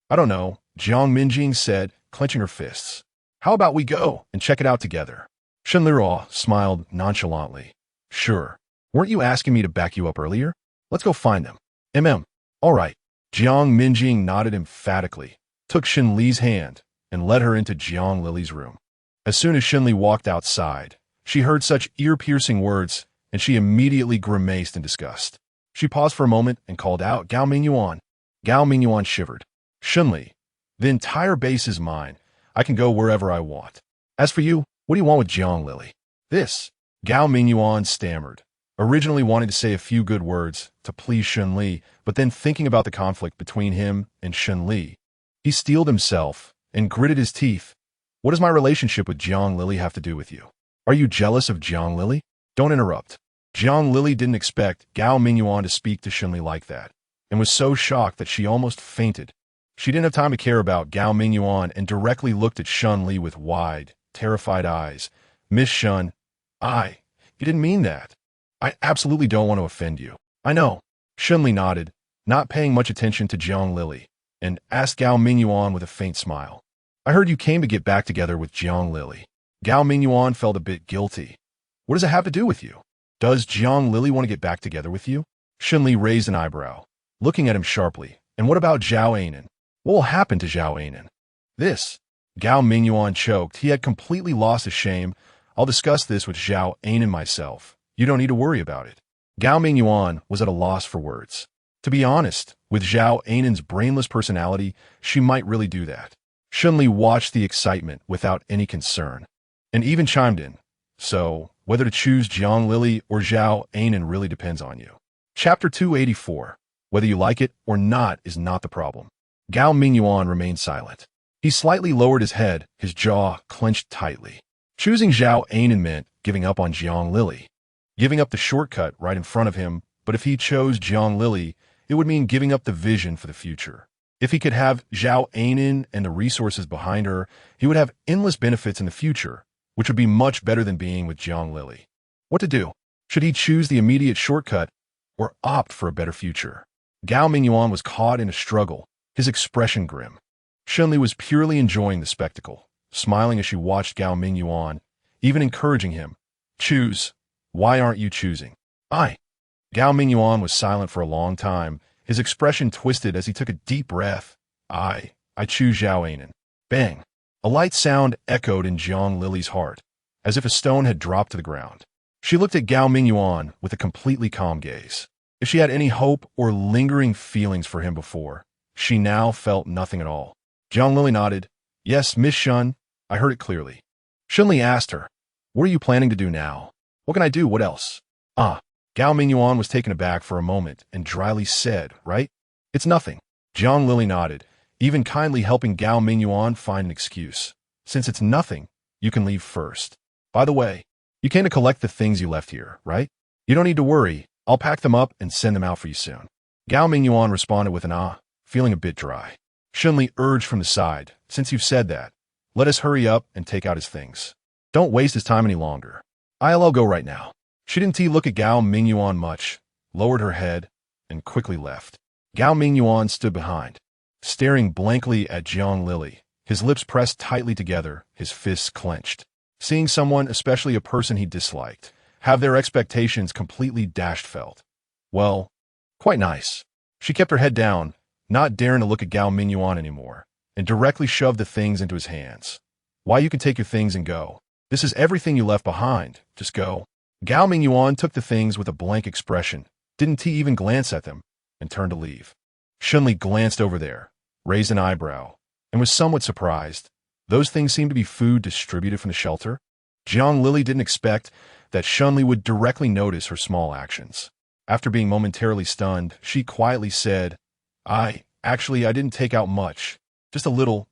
don't know, Jiang Minjing said, clenching her fists. How about we go and check it out together? Shen Li smiled nonchalantly. Sure. Weren't you asking me to back you up earlier? Let's go find them. All right. Jiang Minjing nodded emphatically, took Shen Li's hand and led her into Jiang Lily's room. As soon as Shen Li walked outside, she heard such ear-piercing words, and she immediately grimaced in disgust. She paused for a moment and called out, "Gao Minguan." Gao Minguan shivered. "Shen Li, the entire base is mine. I can go wherever I want. As for you, what do you want with Jiang Lily?" This, Gao Minguan stammered, originally wanting to say a few good words to please Shen Li, but then thinking about the conflict between him and Shen Li, he steeled himself and gritted his teeth. "What does my relationship with Jiang Lily have to do with you? Are you jealous of Jiang Lily?" "Don't interrupt." Jiang Lily didn't expect Gao Minguan to speak to Shen Li like that, and was so shocked that she almost fainted. She didn't have time to care about Gao Minguan and directly looked at Shen Li with wide, terrified eyes. "Miss Shen, you didn't mean that. I absolutely don't want to offend you." "I know." Shen Li nodded, not paying much attention to Jiang Lily, and asked Gao Minguan with a faint smile, "I heard you came to get back together with Jiang Lily." Gao Minguan felt a bit guilty. "What does it have to do with you? Does Jiang Lily want to get back together with you?" Shen Li raised an eyebrow, looking at him sharply. "And what about Zhao Anan? What will happen to Zhao Anan?" This, Gao Minguan choked. He had completely lost his shame. "I'll discuss this with Zhao Anan myself. You don't need to worry about it." Gao Minguan was at a loss for words. To be honest, with Zhao Anan's brainless personality, she might really do that. Shen Li watched the excitement without any concern, and even chimed in. "So, whether to choose Jiang Lily or Zhao Anan really depends on you." Chapter 284. Whether you like it or not is not the problem. Gao Minguan remained silent. He slightly lowered his head, his jaw clenched tightly. Choosing Zhao Anan meant giving up on Jiang Lily. Giving up the shortcut right in front of him, but if he chose Jiang Lily, it would mean giving up the vision for the future. If he could have Zhao Anan and the resources behind her, he would have endless benefits in the future, which would be much better than being with Jiang Lily. What to do? Should he choose the immediate shortcut or opt for a better future? Gao Minguan was caught in a struggle, his expression grim. Shen Li was purely enjoying the spectacle, smiling as she watched Gao Minguan, even encouraging him. "Choose. Why aren't you choosing?" "I." Gao Minguan was silent for a long time, his expression twisted as he took a deep breath. I choose Zhao Anan." Bang! A light sound echoed in Jiang Lily's heart, as if a stone had dropped to the ground. She looked at Gao Minguan with a completely calm gaze. If she had any hope or lingering feelings for him before, she now felt nothing at all. Jiang Lily nodded. "Yes, Miss Shen, I heard it clearly." Shen Li asked her, "What are you planning to do now?" "What can I do? What else?" Gao Minguan was taken aback for a moment and dryly said, "Right? It's nothing." Jiang Lily nodded, even kindly helping Gao Minguan find an excuse. "Since it's nothing, you can leave first. By the way, you came to collect the things you left here, right? You don't need to worry. I'll pack them up and send them out for you soon." Gao Minguan responded with an feeling a bit dry. Shen Li urged from the side, "Since you've said that, let us hurry up and take out his things. Don't waste his time any longer. I'll go right now." She didn't look at Gao Minguan much, lowered her head, and quickly left. Gao Minguan stood behind, staring blankly at Jiang Lily, his lips pressed tightly together, his fists clenched. Seeing someone, especially a person he disliked, have their expectations completely dashed felt. Well, quite nice. She kept her head down, not daring to look at Gao Minguan anymore, and directly shoved the things into his hands. "Why, you can take your things and go. This is everything you left behind. Just go." Gao Minguan took the things with a blank expression, didn't even glance at them, and turned to leave. Shen Li glanced over there, raised an eyebrow, and was somewhat surprised. Those things seemed to be food distributed from the shelter. Jiang Lily didn't expect that Shen Li would directly notice her small actions. After being momentarily stunned, she quietly said, I didn't take out much. Just a little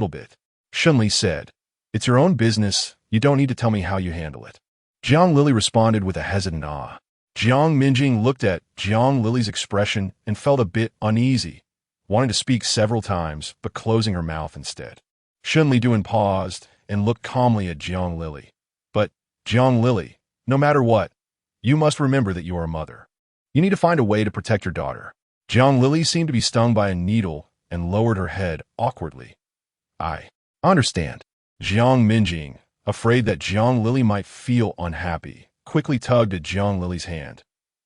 bit." Shen Li said, "It's your own business. You don't need to tell me how you handle it." Jiang Lily responded with a hesitant Jiang Minjing looked at Jiang Lily's expression and felt a bit uneasy, wanting to speak several times, but closing her mouth instead. Shen Li paused and looked calmly at Jiang Lily. "But, Jiang Lily, no matter what, you must remember that you are a mother. You need to find a way to protect your daughter." Jiang Lily seemed to be stung by a needle and lowered her head awkwardly. I understand." Jiang Minjing, afraid that Jiang Lily might feel unhappy, quickly tugged at Jiang Lily's hand.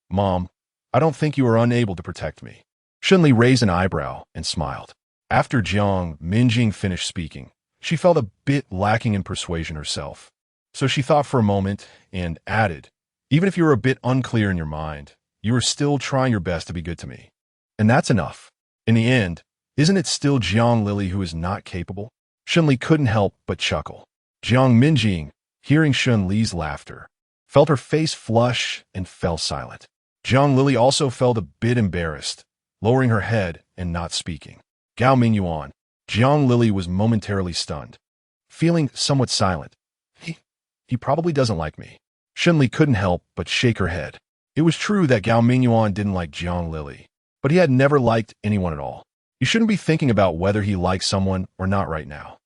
"Mom, I don't think you are unable to protect me." Shen Li raised an eyebrow and smiled. After Jiang Minjing finished speaking, she felt a bit lacking in persuasion herself. So she thought for a moment and added, even if you were a bit unclear in your mind, you are still trying your best to be good to me. And that's enough. In the end, isn't it still Jiang Lili who is not capable? Shen Li couldn't help but chuckle. Jiang Minjing, hearing Shen Li's laughter, felt her face flush and fell silent. Jiang Lili also felt a bit embarrassed, lowering her head and not speaking. Gao Minguan, Jiang Lili was momentarily stunned, feeling somewhat silent. He probably doesn't like me. Shen Li couldn't help but shake her head. It was true that Gao Minguan didn't like Jiang Lili, but he had never liked anyone at all. You shouldn't be thinking about whether he likes someone or not right now.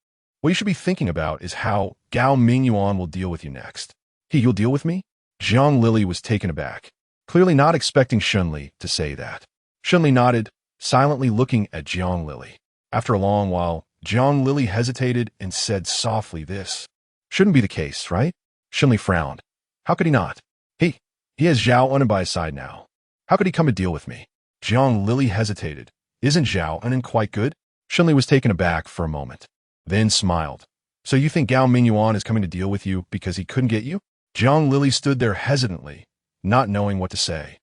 What you should be thinking about is how Gao Minguan will deal with you next. You'll deal with me? Jiang Lili was taken aback, clearly not expecting Shen Li to say that. Shen Li nodded, silently looking at Jiang Lili. After a long while, Jiang Lili hesitated and said softly, "This shouldn't be the case, right?" Shen Li frowned. How could he not? He has Zhao Unan by his side now. How could he come to deal with me? Jiang Lili hesitated. Isn't Zhao Unan quite good? Shen Li was taken aback for a moment, then smiled. So you think Gao Minguan is coming to deal with you because he couldn't get you? Jiang Lili stood there hesitantly, not knowing what to say.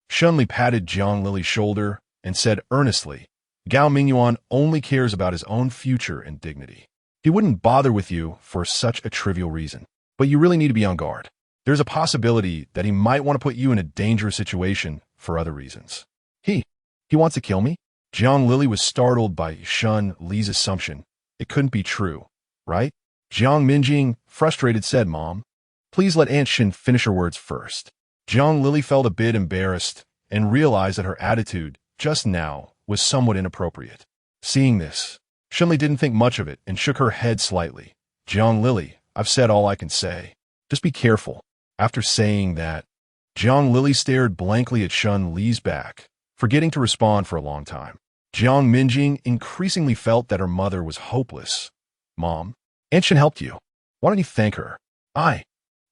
Shen Li patted Jiang Lili's shoulder and said earnestly, Gao Minguan only cares about his own future and dignity. He wouldn't bother with you for such a trivial reason. But you really need to be on guard. There's a possibility that he might want to put you in a dangerous situation for other reasons. He wants to kill me? Jiang Lili was startled by Shen Li's assumption. It couldn't be true, right? Jiang Minjing, frustrated, said, Mom, please let Aunt Shen finish her words first. Jiang Lili felt a bit embarrassed and realized that her attitude just now was somewhat inappropriate. Seeing this, Shen Li didn't think much of it and shook her head slightly. Jiang Lili, I've said all I can say. Just be careful. After saying that, Jiang Lili stared blankly at Shen Li's back, forgetting to respond for a long time. Jiang Minjing increasingly felt that her mother was hopeless. Mom, Aunt Shen helped you. Why don't you thank her? I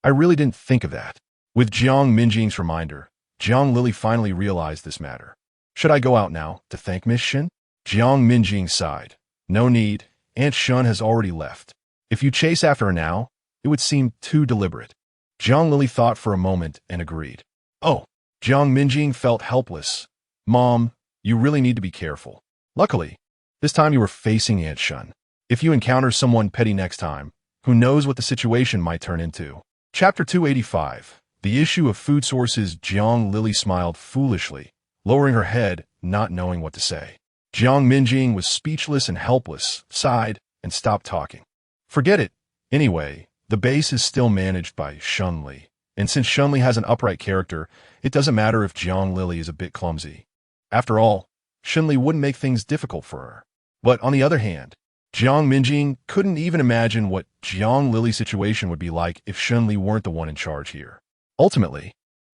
really didn't think of that. With Jiang Minjing's reminder, Jiang Lili finally realized this matter. Should I go out now to thank Miss Shen? Jiang Minjing sighed. No need. Aunt Shen has already left. If you chase after her now, it would seem too deliberate. Jiang Lili thought for a moment and agreed. Oh, Jiang Minjing felt helpless. Mom, you really need to be careful. Luckily, this time you were facing Aunt Shen. If you encounter someone petty next time, who knows what the situation might turn into. Chapter 285. The issue of food sources. Jiang Lili smiled foolishly, lowering her head, not knowing what to say. Jiang Minjing was speechless and helpless, sighed, and stopped talking. Forget it. Anyway, the base is still managed by Shen Li, and since Shen Li has an upright character, it doesn't matter if Jiang Lili is a bit clumsy. After all, Shen Li wouldn't make things difficult for her. But on the other hand, Jiang Minjing couldn't even imagine what Jiang Lili's situation would be like if Shen Li weren't the one in charge here. Ultimately,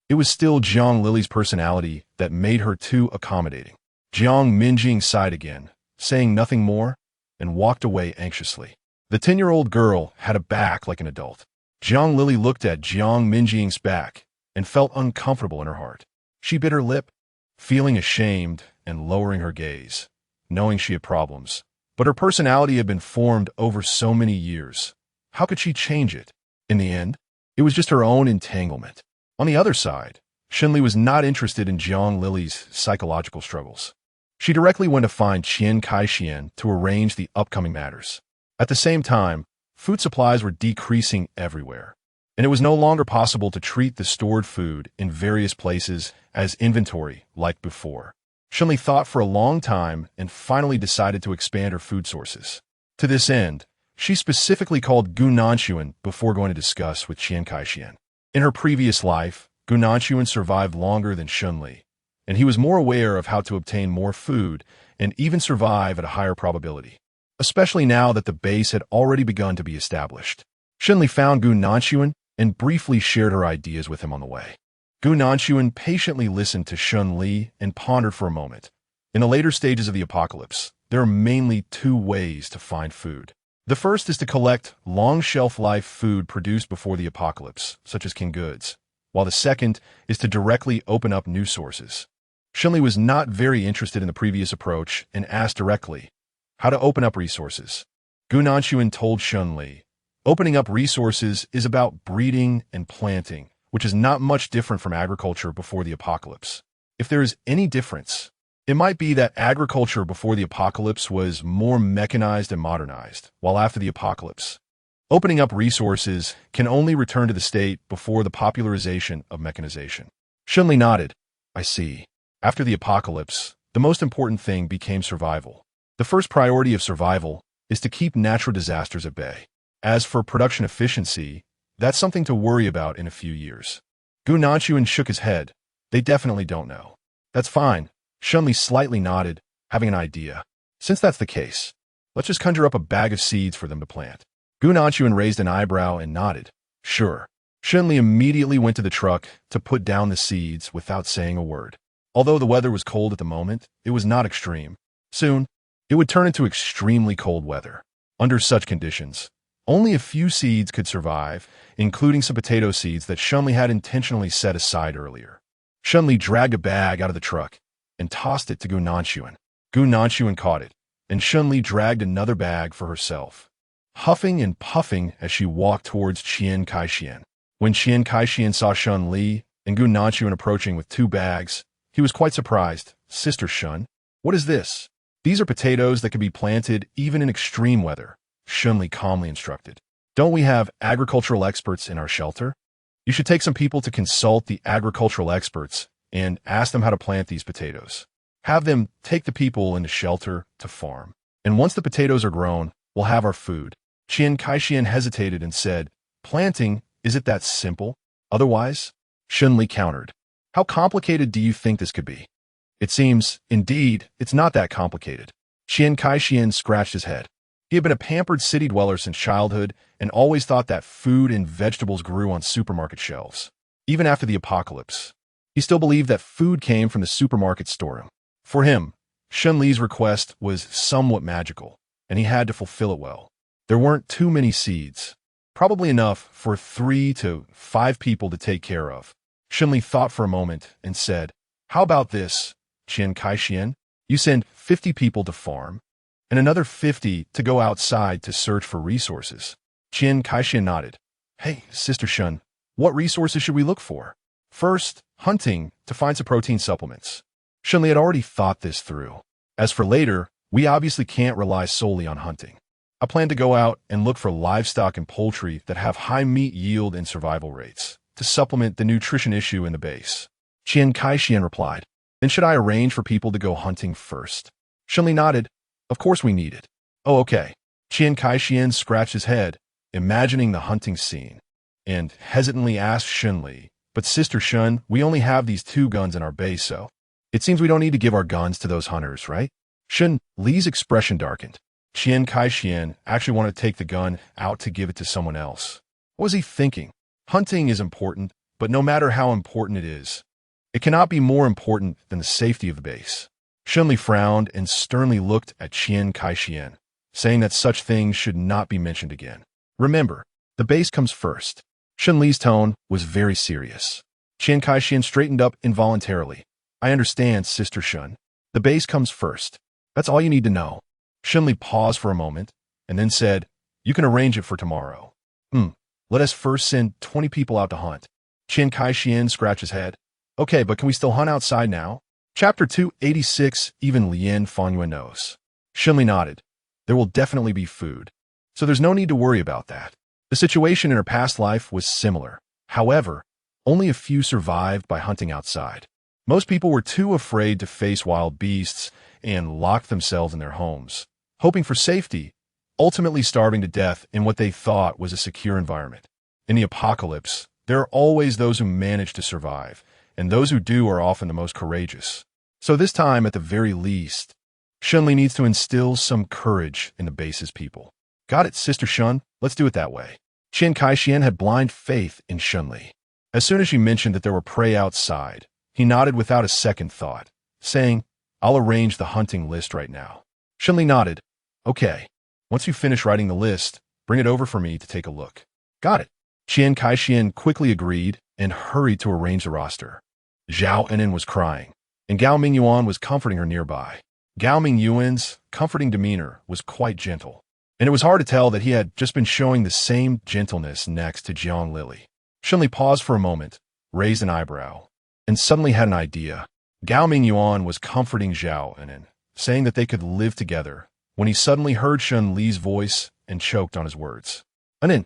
it was still Jiang Lili's personality that made her too accommodating. Jiang Minjing sighed again, saying nothing more, and walked away anxiously. The 10-year-old girl had a back like an adult. Jiang Lili looked at Jiang Minjing's back and felt uncomfortable in her heart. She bit her lip, feeling ashamed and lowering her gaze, knowing she had problems. But her personality had been formed over so many years. How could she change it? In the end, it was just her own entanglement. On the other side, Shen Li was not interested in Jiang Lili's psychological struggles. She directly went to find Qian Kaixian to arrange the upcoming matters. At the same time, food supplies were decreasing everywhere, and it was no longer possible to treat the stored food in various places as inventory like before. Shen Li thought for a long time and finally decided to expand her food sources. To this end, she specifically called Gu Nanshuan before going to discuss with Qian Kaixian. In her previous life, Gu Nanshuan survived longer than Shen Li, and he was more aware of how to obtain more food and even survive at a higher probability, especially now that the base had already begun to be established. Shen Li found Gu Nanshuan and briefly shared her ideas with him on the way. Gu Nanshuan patiently listened to Shen Li and pondered for a moment. In the later stages of the apocalypse, there are mainly two ways to find food. The first is to collect long shelf-life food produced before the apocalypse, such as canned goods, while the second is to directly open up new sources. Shen Li was not very interested in the previous approach and asked directly, How to open up resources. Gu Nanshuan told Shen Li, opening up resources is about breeding and planting, which is not much different from agriculture before the apocalypse. If there is any difference, it might be that agriculture before the apocalypse was more mechanized and modernized, while after the apocalypse, opening up resources can only return to the state before the popularization of mechanization. Shen Li nodded. I see. After the apocalypse, the most important thing became survival. The first priority of survival is to keep natural disasters at bay. As for production efficiency, that's something to worry about in a few years. Gu Nanshuan shook his head. They definitely don't know. That's fine. Shen Li slightly nodded, having an idea. Since that's the case, let's just conjure up a bag of seeds for them to plant. Gu Nanshuan raised an eyebrow and nodded. Sure. Shen Li immediately went to the truck to put down the seeds without saying a word. Although the weather was cold at the moment, it was not extreme. Soon, it would turn into extremely cold weather. Under such conditions, only a few seeds could survive, including some potato seeds that Shen Li had intentionally set aside earlier. Shen Li dragged a bag out of the truck and tossed it to Gu Nanshuan. Gu Nanshuan caught it, and Shen Li dragged another bag for herself, huffing and puffing as she walked towards Qian Kaixian. When Qian Kaixian saw Shen Li and Gu Nanshuan approaching with 2 bags, he was quite surprised. Sister Shen, what is this? These are potatoes that can be planted even in extreme weather, Shen Li calmly instructed. Don't we have agricultural experts in our shelter? You should take some people to consult the agricultural experts and ask them how to plant these potatoes. Have them take the people into shelter to farm. And once the potatoes are grown, we'll have our food. Qian Kaixian hesitated and said, planting, is it that simple? Otherwise? Shen Li countered. How complicated do you think this could be? It seems, indeed, it's not that complicated. Qian Kaixian scratched his head. He had been a pampered city dweller since childhood and always thought that food and vegetables grew on supermarket shelves. Even after the apocalypse, he still believed that food came from the supermarket storeroom. For him, Shen Li's request was somewhat magical, and he had to fulfill it well. There weren't too many seeds, probably enough for 3 to 5 people to take care of. Shen Li thought for a moment and said, how about this, Qian Kaixian? You send 50 people to farm, and another 50 to go outside to search for resources. Qian Kaixian nodded. Hey, Sister Shen, what resources should we look for? First, hunting to find some protein supplements. Shen Li had already thought this through. As for later, we obviously can't rely solely on hunting. I plan to go out and look for livestock and poultry that have high meat yield and survival rates to supplement the nutrition issue in the base. Qian Kaixian replied. Then should I arrange for people to go hunting first? Shen Li nodded. Of course we need it. Oh, okay. Qian Kaixian scratched his head, imagining the hunting scene, and hesitantly asked Shen Li, but Sister Shen, we only have these 2 guns in our base, so it seems we don't need to give our guns to those hunters, right? Shen Li's expression darkened. Qian Kaixian actually wanted to take the gun out to give it to someone else. What was he thinking? Hunting is important, but no matter how important it is, it cannot be more important than the safety of the base. Shen Li frowned and sternly looked at Qian Kaixian, saying that such things should not be mentioned again. Remember, the base comes first. Shen Li's tone was very serious. Qian Kaixian straightened up involuntarily. I understand, Sister Shen. The base comes first. That's all you need to know. Shen Li paused for a moment and then said, you can arrange it for tomorrow. Let us first send 20 people out to hunt. Qian Kaixian scratched his head. Okay, but can we still hunt outside now? Chapter 286, even Lian Fanyuan knows. Shen Li nodded. There will definitely be food, so there's no need to worry about that. The situation in her past life was similar. However, only a few survived by hunting outside. Most people were too afraid to face wild beasts and locked themselves in their homes, hoping for safety, ultimately starving to death in what they thought was a secure environment. In the apocalypse, there are always those who manage to survive, and those who do are often the most courageous. So this time, at the very least, Shen Li needs to instill some courage in the base's people. Got it, Sister Shen, let's do it that way. Qian Kaixian had blind faith in Shen Li. As soon as she mentioned that there were prey outside, he nodded without a second thought, saying, I'll arrange the hunting list right now. Shen Li nodded. Okay. Once you finish writing the list, bring it over for me to take a look. Got it. Qian Kaixian quickly agreed and hurried to arrange the roster. Zhao Enin was crying, and Gao Minguan was comforting her nearby. Gao Minguan's comforting demeanor was quite gentle, and it was hard to tell that he had just been showing the same gentleness next to Jiang Lili. Shen Li paused for a moment, raised an eyebrow, and suddenly had an idea. Gao Minguan was comforting Zhao Anin, saying that they could live together, when he suddenly heard Shen Li's voice and choked on his words. Anin,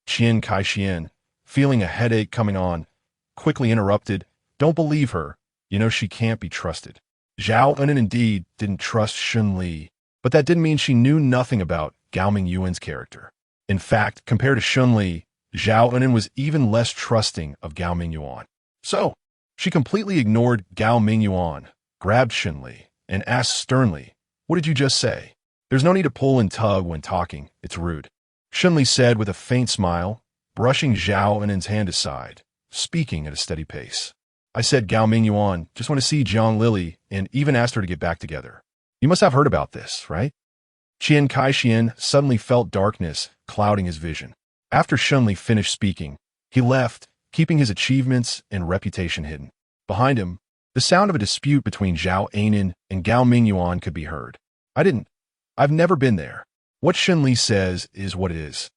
Qian Kai-Xian, feeling a headache coming on, quickly interrupted, "Don't believe her. You know she can't be trusted." Zhao Anin indeed didn't trust Shen Li, but that didn't mean she knew nothing about Gao Mingyuan's character. In fact, compared to Shen Li, Zhao Anin was even less trusting of Gao Mingyuan. So, she completely ignored Gao Mingyuan, grabbed Shen Li, and asked sternly, "What did you just say?" "There's no need to pull and tug when talking. It's rude," Shen Li said with a faint smile, brushing Zhao Anin's hand aside, speaking at a steady pace. "I said Gao Mingyuan just want to see Jiang Lili and even asked her to get back together. You must have heard about this, right?" Qian Kai-Xian suddenly felt darkness clouding his vision. After Shen Li finished speaking, he left, keeping his achievements and reputation hidden. Behind him, the sound of a dispute between Zhao Anin and Gao Mingyuan could be heard. I've never been there. What Shen Li says is what it is.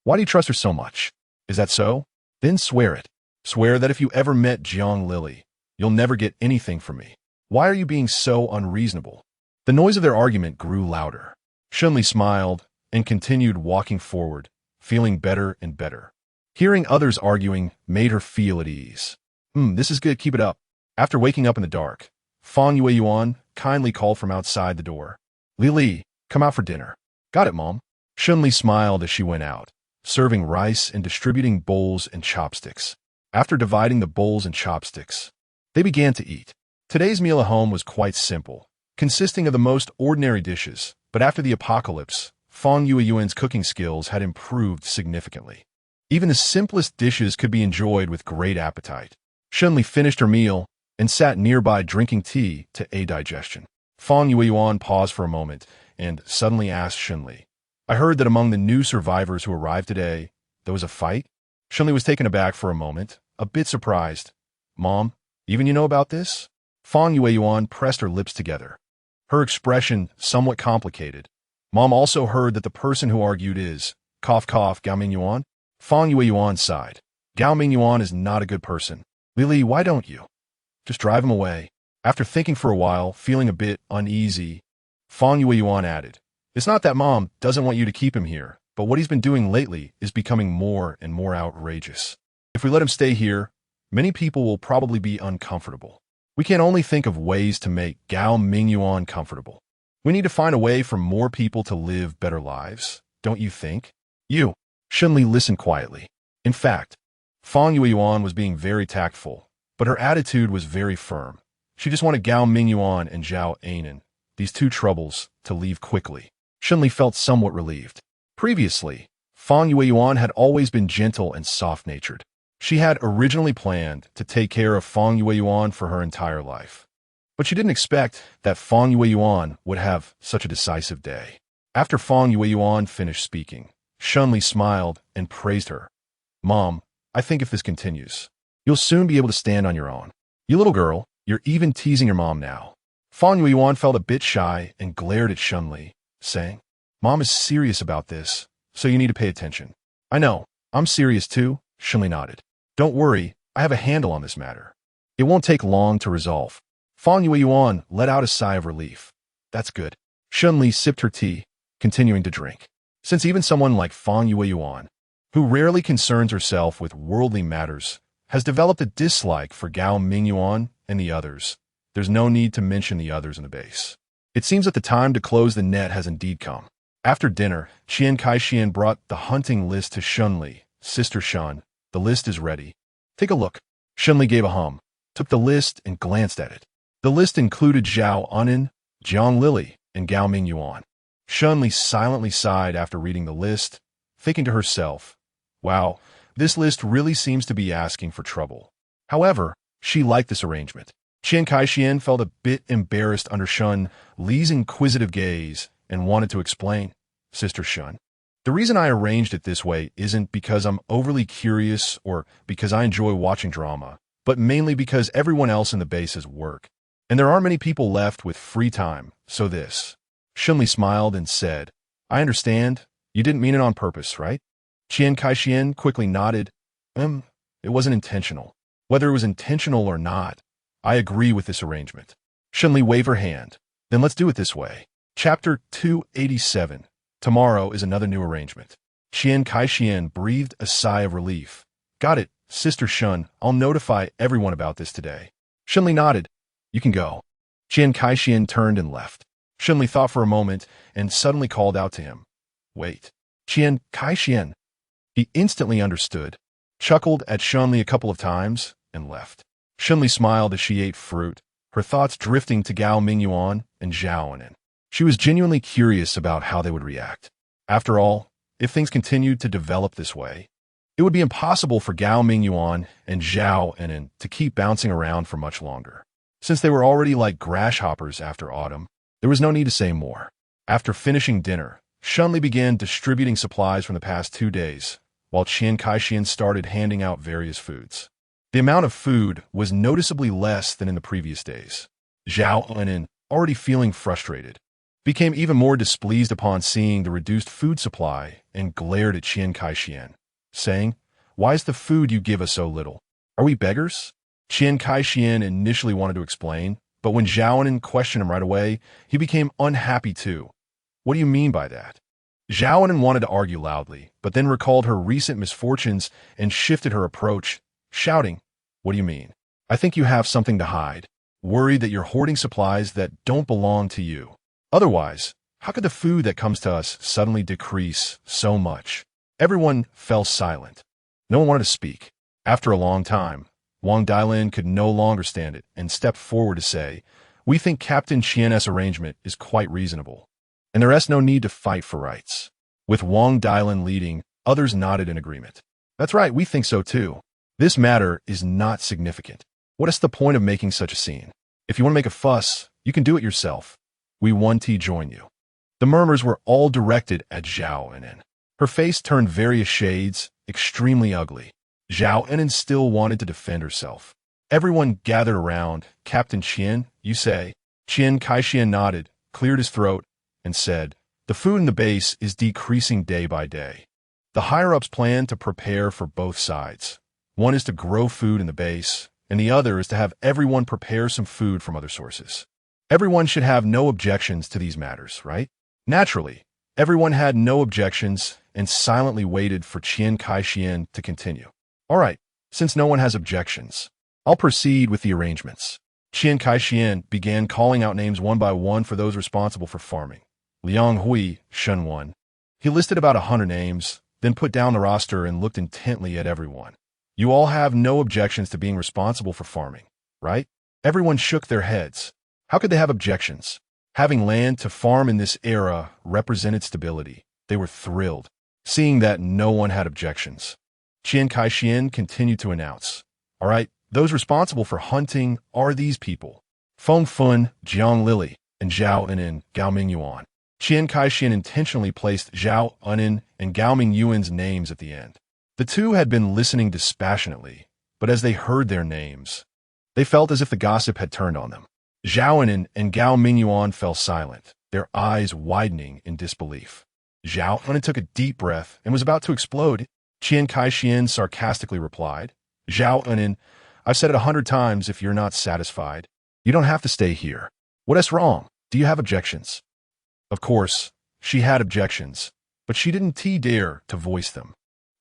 Why do you trust her so much? Is that so? Then swear it. Swear that if you ever met Jiang Lili, you'll never get anything from me. Why are you being so unreasonable?" The noise of their argument grew louder. Shen Li smiled and continued walking forward, feeling better and better. Hearing others arguing made her feel at ease. This is good, keep it up." After waking up in the dark, Fang Yueyuan kindly called from outside the door. "Lili, come out for dinner." "Got it, Mom." Shen Li smiled as she went out, serving rice and distributing bowls and chopsticks. After dividing the bowls and chopsticks, they began to eat. Today's meal at home was quite simple, consisting of the most ordinary dishes, but after the apocalypse, Fang Yueyuan's cooking skills had improved significantly. Even the simplest dishes could be enjoyed with great appetite. Shen Li finished her meal and sat nearby drinking tea to aid digestion. Fang Yueyuan paused for a moment and suddenly asked Shen Li, "I heard that among the new survivors who arrived today, there was a fight?" Shen Li was taken aback for a moment, a bit surprised. "Mom, even you know about this?" Fang Yueyuan pressed her lips together, her expression somewhat complicated. "Mom also heard that the person who argued is, cough cough, Gao Mingyuan." Fang Yueyuan sighed. "Gao Mingyuan is not a good person. Lili, why don't you just drive him away?" After thinking for a while, feeling a bit uneasy, Fang Yueyuan added, "It's not that Mom doesn't want you to keep him here, but what he's been doing lately is becoming more and more outrageous. If we let him stay here, many people will probably be uncomfortable. We can only think of ways to make Gao Mingyuan comfortable. We need to find a way for more people to live better lives, don't you think?" Shen Li listened quietly. In fact, Fang Yueyuan was being very tactful, but her attitude was very firm. She just wanted Gao Mingyuan and Zhao Anin, these two troubles, to leave quickly. Shen Li felt somewhat relieved. Previously, Fang Yueyuan had always been gentle and soft-natured. She had originally planned to take care of Fang Yueyuan for her entire life. But she didn't expect that Fang Yueyuan would have such a decisive day. After Fang Yueyuan finished speaking, Shen Li smiled and praised her. "Mom, I think if this continues, you'll soon be able to stand on your own. You little girl, you're even teasing your mom now." Fang Yueyuan felt a bit shy and glared at Shen Li, saying, "Mom is serious about this, so you need to pay attention." "I know, I'm serious too," Shen Li nodded. "Don't worry, I have a handle on this matter. It won't take long to resolve." Fang Yueyuan let out a sigh of relief. "That's good." Shen Li sipped her tea, continuing to drink. Since even someone like Fang Yueyuan, who rarely concerns herself with worldly matters, has developed a dislike for Gao Mingyuan and the others, there's no need to mention the others in the base. It seems that the time to close the net has indeed come. After dinner, Qian Kai-Xian brought the hunting list to Shen Li. "Sister Shen, the list is ready. Take a look." Shen Li gave a hum, took the list and glanced at it. The list included Zhao Anin, Jiang Lili, and Gao Mingyuan. Shen Li silently sighed after reading the list, thinking to herself, "Wow, this list really seems to be asking for trouble." However, she liked this arrangement. Qian Kai-Xian felt a bit embarrassed under Shen Li's inquisitive gaze and wanted to explain, "Sister Shen, the reason I arranged it this way isn't because I'm overly curious or because I enjoy watching drama, but mainly because everyone else in the base is work. And there aren't many people left with free time, so this. Shen Li smiled and said, I understand. You didn't mean it on purpose, right? Qian Kaixian quickly nodded. It wasn't intentional. Whether it was intentional or not, I agree with this arrangement. Shen Li waved her hand. Then let's do it this way. Chapter 287. Tomorrow is another new arrangement. Qian Kaixian breathed a sigh of relief. Got it, Sister Shen. I'll notify everyone about this today. Shen Li nodded. You can go. Qian Kaixian turned and left. Shen Li thought for a moment and suddenly called out to him. Wait. Qian Kaixian. He instantly understood, chuckled at Shen Li a couple of times, and left. Shen Li smiled as she ate fruit, her thoughts drifting to Gao Minguan and Zhao Anin. She was genuinely curious about how they would react. After all, if things continued to develop this way, it would be impossible for Gao Minguan and Zhao Anin to keep bouncing around for much longer. Since they were already like grasshoppers after autumn, there was no need to say more. After finishing dinner, Shen Li began distributing supplies from the past 2 days, while Qian Kaixian started handing out various foods. The amount of food was noticeably less than in the previous days. Zhao Anin, already feeling frustrated, became even more displeased upon seeing the reduced food supply and glared at Qian Kaixian, saying, Why is the food you give us so little? Are we beggars? Qian Kaixian initially wanted to explain, but when Zhao Anin questioned him right away, he became unhappy too. What do you mean by that? Zhao Anin wanted to argue loudly, but then recalled her recent misfortunes and shifted her approach, shouting, What do you mean? I think you have something to hide, worried that you're hoarding supplies that don't belong to you. Otherwise, how could the food that comes to us suddenly decrease so much? Everyone fell silent. No one wanted to speak. After a long time, Wang Dailin could no longer stand it and stepped forward to say, We think Captain Qian's arrangement is quite reasonable, and there is no need to fight for rights. With Wang Dailin leading, others nodded in agreement. That's right, we think so too. This matter is not significant. What is the point of making such a scene? If you want to make a fuss, you can do it yourself. We want to join you. The murmurs were all directed at Zhao Anin. Her face turned various shades, extremely ugly. Zhao Anin still wanted to defend herself. Everyone gathered around. Captain Qian, you say? Qian Kaixian nodded, cleared his throat, and said, The food in the base is decreasing day by day. The higher-ups plan to prepare for both sides. One is to grow food in the base, and the other is to have everyone prepare some food from other sources. Everyone should have no objections to these matters, right? Naturally, everyone had no objections and silently waited for Qian Kaixian to continue. All right, since no one has objections, I'll proceed with the arrangements. Qian Kaixian began calling out names one by one for those responsible for farming. Liang Hui, Shen 1. He listed about 100 names, then put down the roster and looked intently at everyone. You all have no objections to being responsible for farming, right? Everyone shook their heads. How could they have objections? Having land to farm in this era represented stability. They were thrilled, seeing that no one had objections. Qian Kaixian continued to announce, All right, those responsible for hunting are these people. Feng Fun, Jiang Lili, and Zhao Anin, Gao Minguan. Qian Kaixian intentionally placed Zhao Anin and Gao Minguan's names at the end. The two had been listening dispassionately, but as they heard their names, they felt as if the gossip had turned on them. Zhao Anin and Gao Minguan fell silent, their eyes widening in disbelief. Zhao Anin took a deep breath and was about to explode. Qian Kaixian sarcastically replied, Zhao Anin, I've said it 100 times if you're not satisfied. You don't have to stay here. What is wrong? Do you have objections? Of course, she had objections, but she didn't dare to voice them.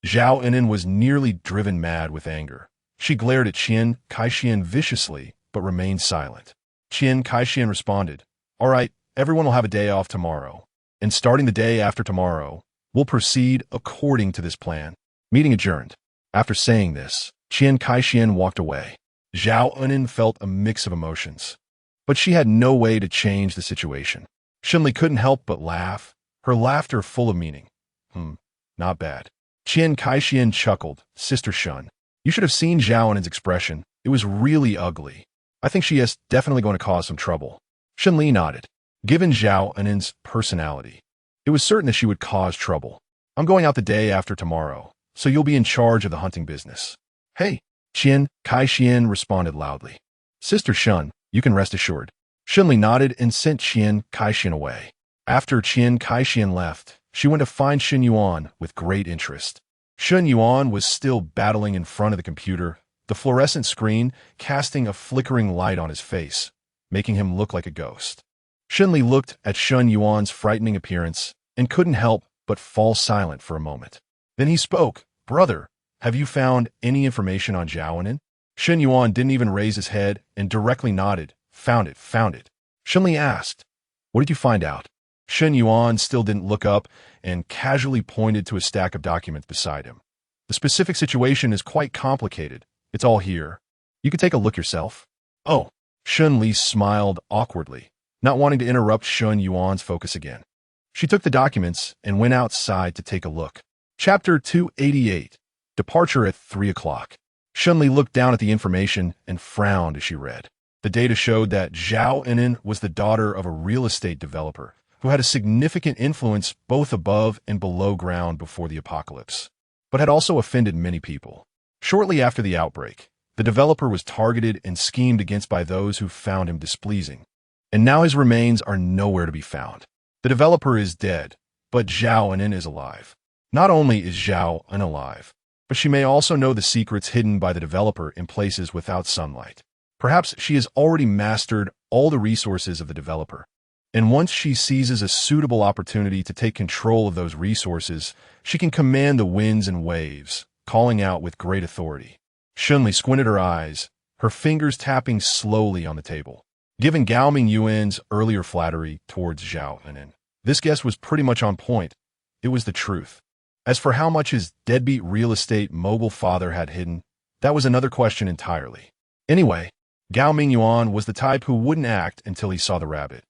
Zhao Anin was nearly driven mad with anger. She glared at Qian Kaixian viciously, but remained silent. Qian Kaixian responded, All right, everyone will have a day off tomorrow. And starting the day after tomorrow, we'll proceed according to this plan. Meeting adjourned. After saying this, Qian Kaixian walked away. Zhao Anin felt a mix of emotions, but she had no way to change the situation. Shen Li couldn't help but laugh, her laughter full of meaning. Not bad. Qian Kaixian chuckled, Sister Shen. You should have seen Zhao Anin's expression. It was really ugly. I think she is definitely going to cause some trouble. Shen Li nodded. Given Zhao Anin's personality, it was certain that she would cause trouble. I'm going out the day after tomorrow, so you'll be in charge of the hunting business. Hey, Qian Kaixian responded loudly. Sister Shen, You can rest assured. Shen Li nodded and sent Qian Kaixian away. After Qian Kaixian left, she went to find Shen Yuan with great interest. Shen Yuan was still battling in front of the computer, the fluorescent screen casting a flickering light on his face, making him look like a ghost. Shen Li looked at Shen Yuan's frightening appearance and couldn't help but fall silent for a moment. Then he spoke. Brother, have you found any information on Jiaonan? Shen Yuan didn't even raise his head and directly nodded. Found it. Shen Li asked, what did you find out? Shen Yuan still didn't look up and casually pointed to a stack of documents beside him. The specific situation is quite complicated. It's all here. You could take a look yourself. Oh, Shen Li smiled awkwardly, not wanting to interrupt Shen Yuan's focus again. She took the documents and went outside to take a look. Chapter 288, Departure at 3 o'clock. Shen Li looked down at the information and frowned as she read. The data showed that Zhao Enin was the daughter of a real estate developer who had a significant influence both above and below ground before the apocalypse, but had also offended many people. Shortly after the outbreak, the developer was targeted and schemed against by those who found him displeasing, and now his remains are nowhere to be found. The developer is dead, but Zhao Enin is alive. Not only is Zhao Enin alive, but she may also know the secrets hidden by the developer in places without sunlight. Perhaps she has already mastered all the resources of the developer, and once she seizes a suitable opportunity to take control of those resources, she can command the winds and waves, calling out with great authority. Shen Li squinted her eyes, her fingers tapping slowly on the table. Given Gao Minguan's earlier flattery towards Zhao Enin, this guess was pretty much on point. It was the truth. As for how much his deadbeat real estate mogul father had hidden, that was another question entirely. Anyway, Gao Minguan was the type who wouldn't act until he saw the rabbit.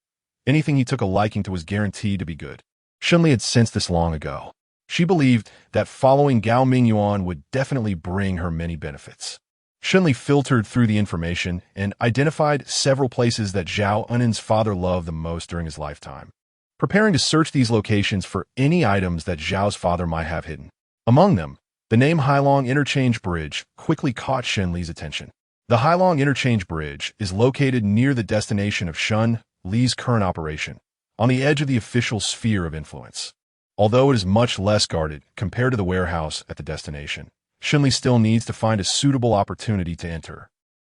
Anything he took a liking to was guaranteed to be good. Shen Li had sensed this long ago. She believed that following Gao Minguan would definitely bring her many benefits. Shen Li filtered through the information and identified several places that Zhao Enin's father loved the most during his lifetime, preparing to search these locations for any items that Zhao's father might have hidden. Among them, the name Hailong Interchange Bridge quickly caught Shen Li's attention. The Hailong Interchange Bridge is located near the destination of Shen Li's current operation, on the edge of the official sphere of influence. Although it is much less guarded compared to the warehouse at the destination, Shen Li still needs to find a suitable opportunity to enter.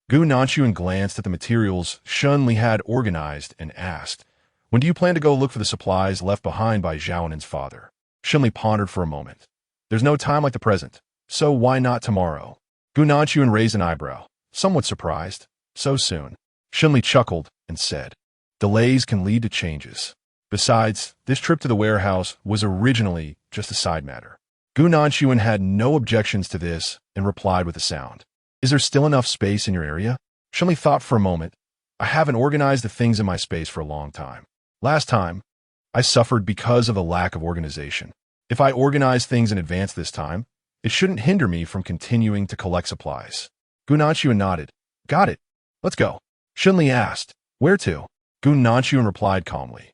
Gu Nanchuan glanced at the materials Shen Li had organized and asked, when do you plan to go look for the supplies left behind by Zhao Enin's father? Shen Li pondered for a moment. There's no time like the present, so why not tomorrow? Gu Nanchuan raised an eyebrow, somewhat surprised. So soon. Shen Li chuckled and said, delays can lead to changes. Besides, this trip to the warehouse was originally just a side matter. Gu Nanchuan had no objections to this and replied with a sound. Is there still enough space in your area? Shen Li thought for a moment. I haven't organized the things in my space for a long time. Last time, I suffered because of a lack of organization. If I organize things in advance this time, it shouldn't hinder me from continuing to collect supplies. Gu Nanchuan nodded. Got it. Let's go. Shen Li asked, where to? Gu Nanchuan replied calmly.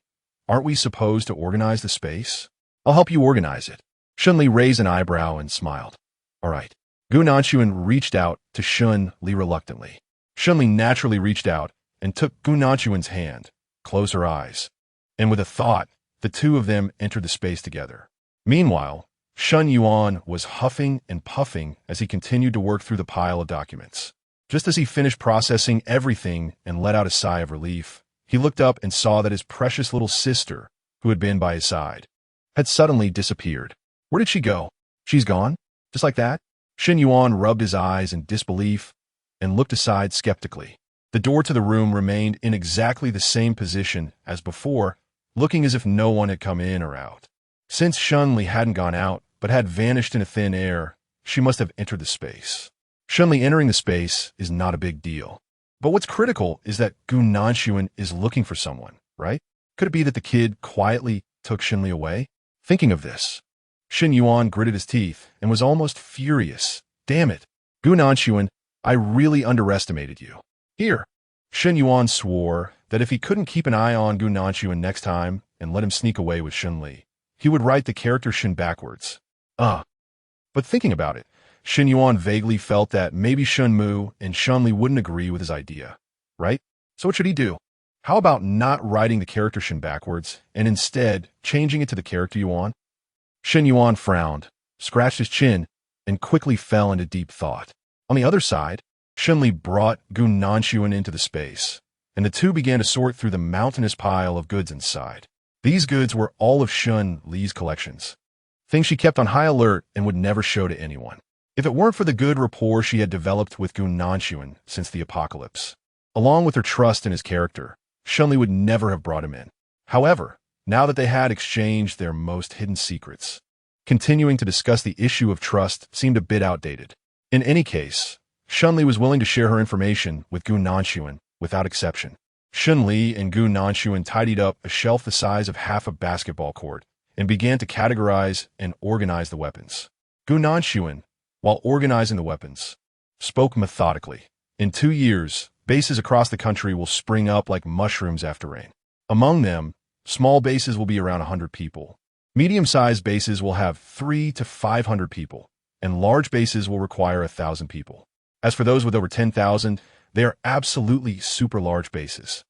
Aren't we supposed to organize the space? I'll help you organize it. Shen Li raised an eyebrow and smiled. All right. Gu Nanchuan reached out to Shen Li reluctantly. Shen Li naturally reached out and took Gu Nanchuan's hand, closed her eyes, and with a thought, the two of them entered the space together. Meanwhile, Shen Yuan was huffing and puffing as he continued to work through the pile of documents. Just as he finished processing everything and let out a sigh of relief, he looked up and saw that his precious little sister, who had been by his side, had suddenly disappeared. Where did she go? She's gone? Just like that? Shen Yuan rubbed his eyes in disbelief and looked aside skeptically. The door to the room remained in exactly the same position as before, looking as if no one had come in or out. Since Shen Li hadn't gone out, but had vanished into thin air, she must have entered the space. Shen Li entering the space is not a big deal. But what's critical is that Gu Nanchuan is looking for someone, right? Could it be that the kid quietly took Shen Li away? Thinking of this, Shen Yuan gritted his teeth and was almost furious. Damn it. Gu Nanchuan, I really underestimated you. Here. Shen Yuan swore that if he couldn't keep an eye on Gu Nanchuan next time and let him sneak away with Shen Li, he would write the character Shen backwards. But thinking about it, Shen Yuan vaguely felt that maybe Shen Mu and Shen Li wouldn't agree with his idea, right? So what should he do? How about not writing the character Shen backwards and instead changing it to the character Yuan? Shen Yuan frowned, scratched his chin, and quickly fell into deep thought. On the other side, Shen Li brought Gu Nanshuan into the space, and the two began to sort through the mountainous pile of goods inside. These goods were all of Shen Li's collections, things she kept on high alert and would never show to anyone. If it weren't for the good rapport she had developed with Gu Nanshuan since the apocalypse, along with her trust in his character, Shen Li would never have brought him in. However, now that they had exchanged their most hidden secrets, continuing to discuss the issue of trust seemed a bit outdated. In any case, Shen Li was willing to share her information with Gu Nanshuan without exception. Shen Li and Gu Nanshuan tidied up a shelf the size of half a basketball court and began to categorize and organize the weapons. Gu Nanshuan, while organizing the weapons, spoke methodically. In 2 years, bases across the country will spring up like mushrooms after rain. Among them, small bases will be around 100 people. Medium-sized bases will have 300 to 500 people, and large bases will require 1,000 people. As for those with over 10,000, they are absolutely super large bases.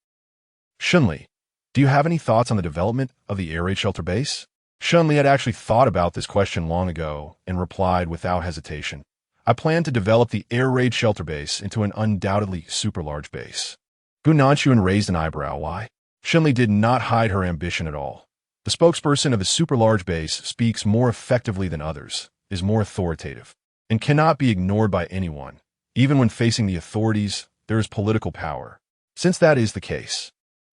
Shen Li, do you have any thoughts on the development of the air raid shelter base? Shen Li had actually thought about this question long ago and replied without hesitation. I plan to develop the air raid shelter base into an undoubtedly super large base. Gu Nanshuan raised an eyebrow. Why? Shen Li did not hide her ambition at all. The spokesperson of a super large base speaks more effectively than others, is more authoritative, and cannot be ignored by anyone. Even when facing the authorities, there is political power. Since that is the case,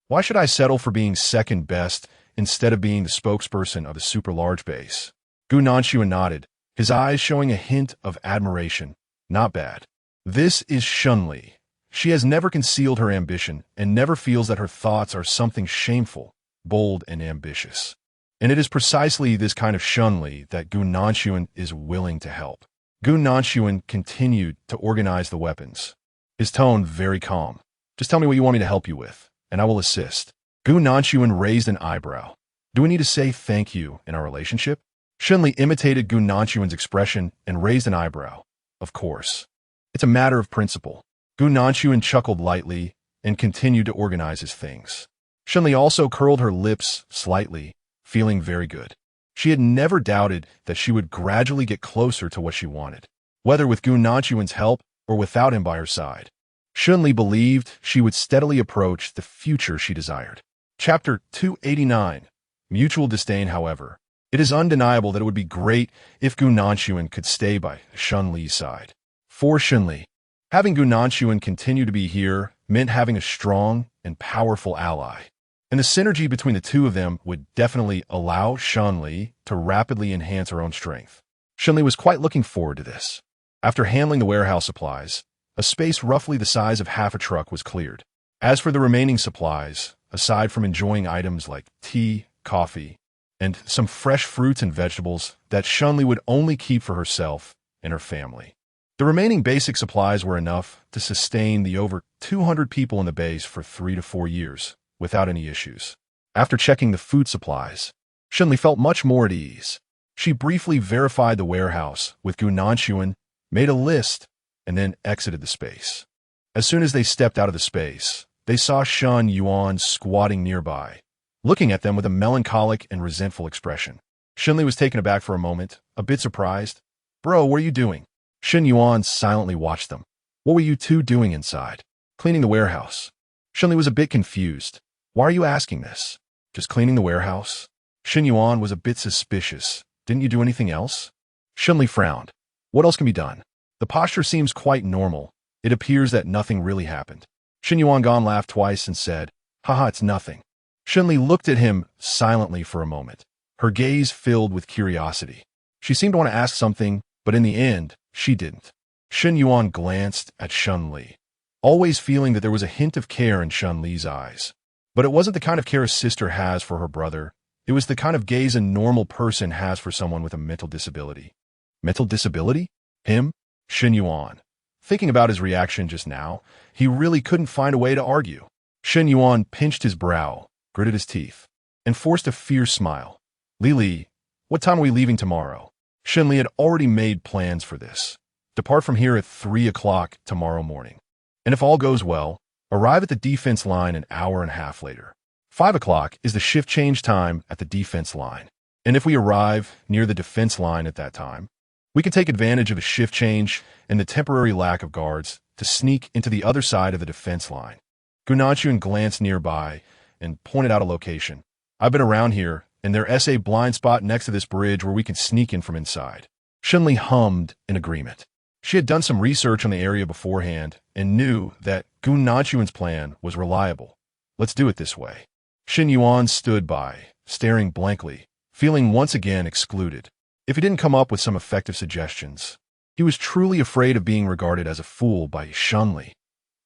why should I settle for being second best instead of being the spokesperson of the super large base? Gu Nanshuan nodded, his eyes showing a hint of admiration. Not bad. This is Shen Li. She has never concealed her ambition and never feels that her thoughts are something shameful, bold, and ambitious. And it is precisely this kind of Shen Li that Gu Nanshuan is willing to help. Gu Nanshuan continued to organize the weapons, his tone very calm. Just tell me what you want me to help you with, and I will assist. Gu Nanshuan raised an eyebrow. Do we need to say thank you in our relationship? Shen Li imitated Gu Nanshuan's expression and raised an eyebrow. Of course. It's a matter of principle. Gu Nanshuan chuckled lightly and continued to organize his things. Shen Li also curled her lips slightly, feeling very good. She had never doubted that she would gradually get closer to what she wanted, whether with Gu Nanshuan's help or without him by her side. Shen Li believed she would steadily approach the future she desired. Chapter 289. Mutual disdain. However, it is undeniable that it would be great if Gu Nanshuan could stay by Shen Li's side. For Shen Li, having Gu Nanshuan continue to be here meant having a strong and powerful ally. And the synergy between the two of them would definitely allow Shen Li to rapidly enhance her own strength. Shen Li was quite looking forward to this. After handling the warehouse supplies, a space roughly the size of half a truck was cleared. As for the remaining supplies, aside from enjoying items like tea, coffee, and some fresh fruits and vegetables that Shen Li would only keep for herself and her family, the remaining basic supplies were enough to sustain the over 200 people in the base for 3 to 4 years. Without any issues. After checking the food supplies, Shen Li felt much more at ease. She briefly verified the warehouse with Gu Nanshuan, made a list, and then exited the space. As soon as they stepped out of the space, they saw Shen Yuan squatting nearby, looking at them with a melancholic and resentful expression. Shen Li was taken aback for a moment, a bit surprised. Bro, what are you doing? Shen Yuan silently watched them. What were you two doing inside? Cleaning the warehouse. Shen Li was a bit confused. Why are you asking this? Just cleaning the warehouse? Shen Yuan was a bit suspicious. Didn't you do anything else? Shen Li frowned. What else can be done? The posture seems quite normal. It appears that nothing really happened. Shen Yuan laughed twice and said, Haha, it's nothing. Shen Li looked at him silently for a moment, her gaze filled with curiosity. She seemed to want to ask something, but in the end, she didn't. Shen Yuan glanced at Shen Li, always feeling that there was a hint of care in Shen Li's eyes. But it wasn't the kind of care a sister has for her brother. It was the kind of gaze a normal person has for someone with a mental disability. Mental disability? Him? Shen Yuan. Thinking about his reaction just now, he really couldn't find a way to argue. Shen Yuan pinched his brow, gritted his teeth, and forced a fierce smile. Li, what time are we leaving tomorrow? Shen Li had already made plans for this. Depart from here at 3 o'clock tomorrow morning. And if all goes well, Arrive at the defense line an hour and a half later. 5 o'clock is the shift change time at the defense line. And if we arrive near the defense line at that time, we can take advantage of the shift change and the temporary lack of guards to sneak into the other side of the defense line. Gu Nanchuan glanced nearby and pointed out a location. I've been around here, and there's a blind spot next to this bridge where we can sneak in from inside. Shen Li hummed in agreement. She had done some research on the area beforehand and knew that Gu Nanchuan's plan was reliable. Let's do it this way. Xin Yuan stood by, staring blankly, feeling once again excluded. If he didn't come up with some effective suggestions, he was truly afraid of being regarded as a fool by Shen Li.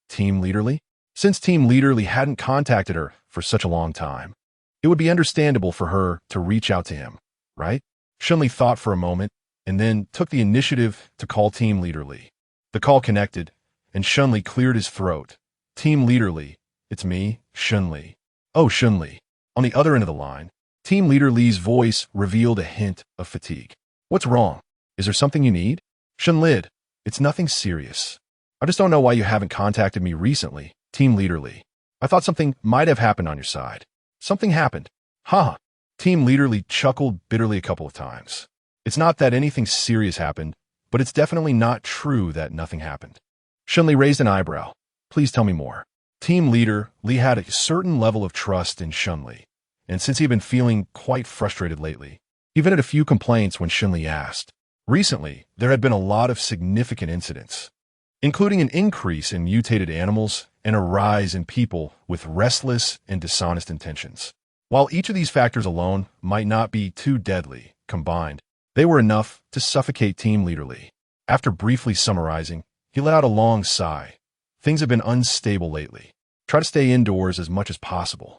Team Leader Li? Since Team Leader Li hadn't contacted her for such a long time, it would be understandable for her to reach out to him, right? Shen Li thought for a moment and then took the initiative to call Team Leader Li. The call connected, and Shen Li cleared his throat. Team Leader Li, it's me, Shen Li. Oh, Shen Li. On the other end of the line, Team Leader Li's voice revealed a hint of fatigue. What's wrong? Is there something you need? Shen Li, it's nothing serious. I just don't know why you haven't contacted me recently, Team Leader Li. I thought something might have happened on your side. Something happened. Haha. Team Leader Li chuckled bitterly a couple of times. It's not that anything serious happened, but it's definitely not true that nothing happened. Shen Li raised an eyebrow. Please tell me more. Team Leader Li had a certain level of trust in Shen Li, and since he had been feeling quite frustrated lately, he vented a few complaints when Shen Li asked. Recently, there had been a lot of significant incidents, including an increase in mutated animals and a rise in people with restless and dishonest intentions. While each of these factors alone might not be too deadly, combined, they were enough to suffocate Team Leader Li. After briefly summarizing, he let out a long sigh. Things have been unstable lately. Try to stay indoors as much as possible.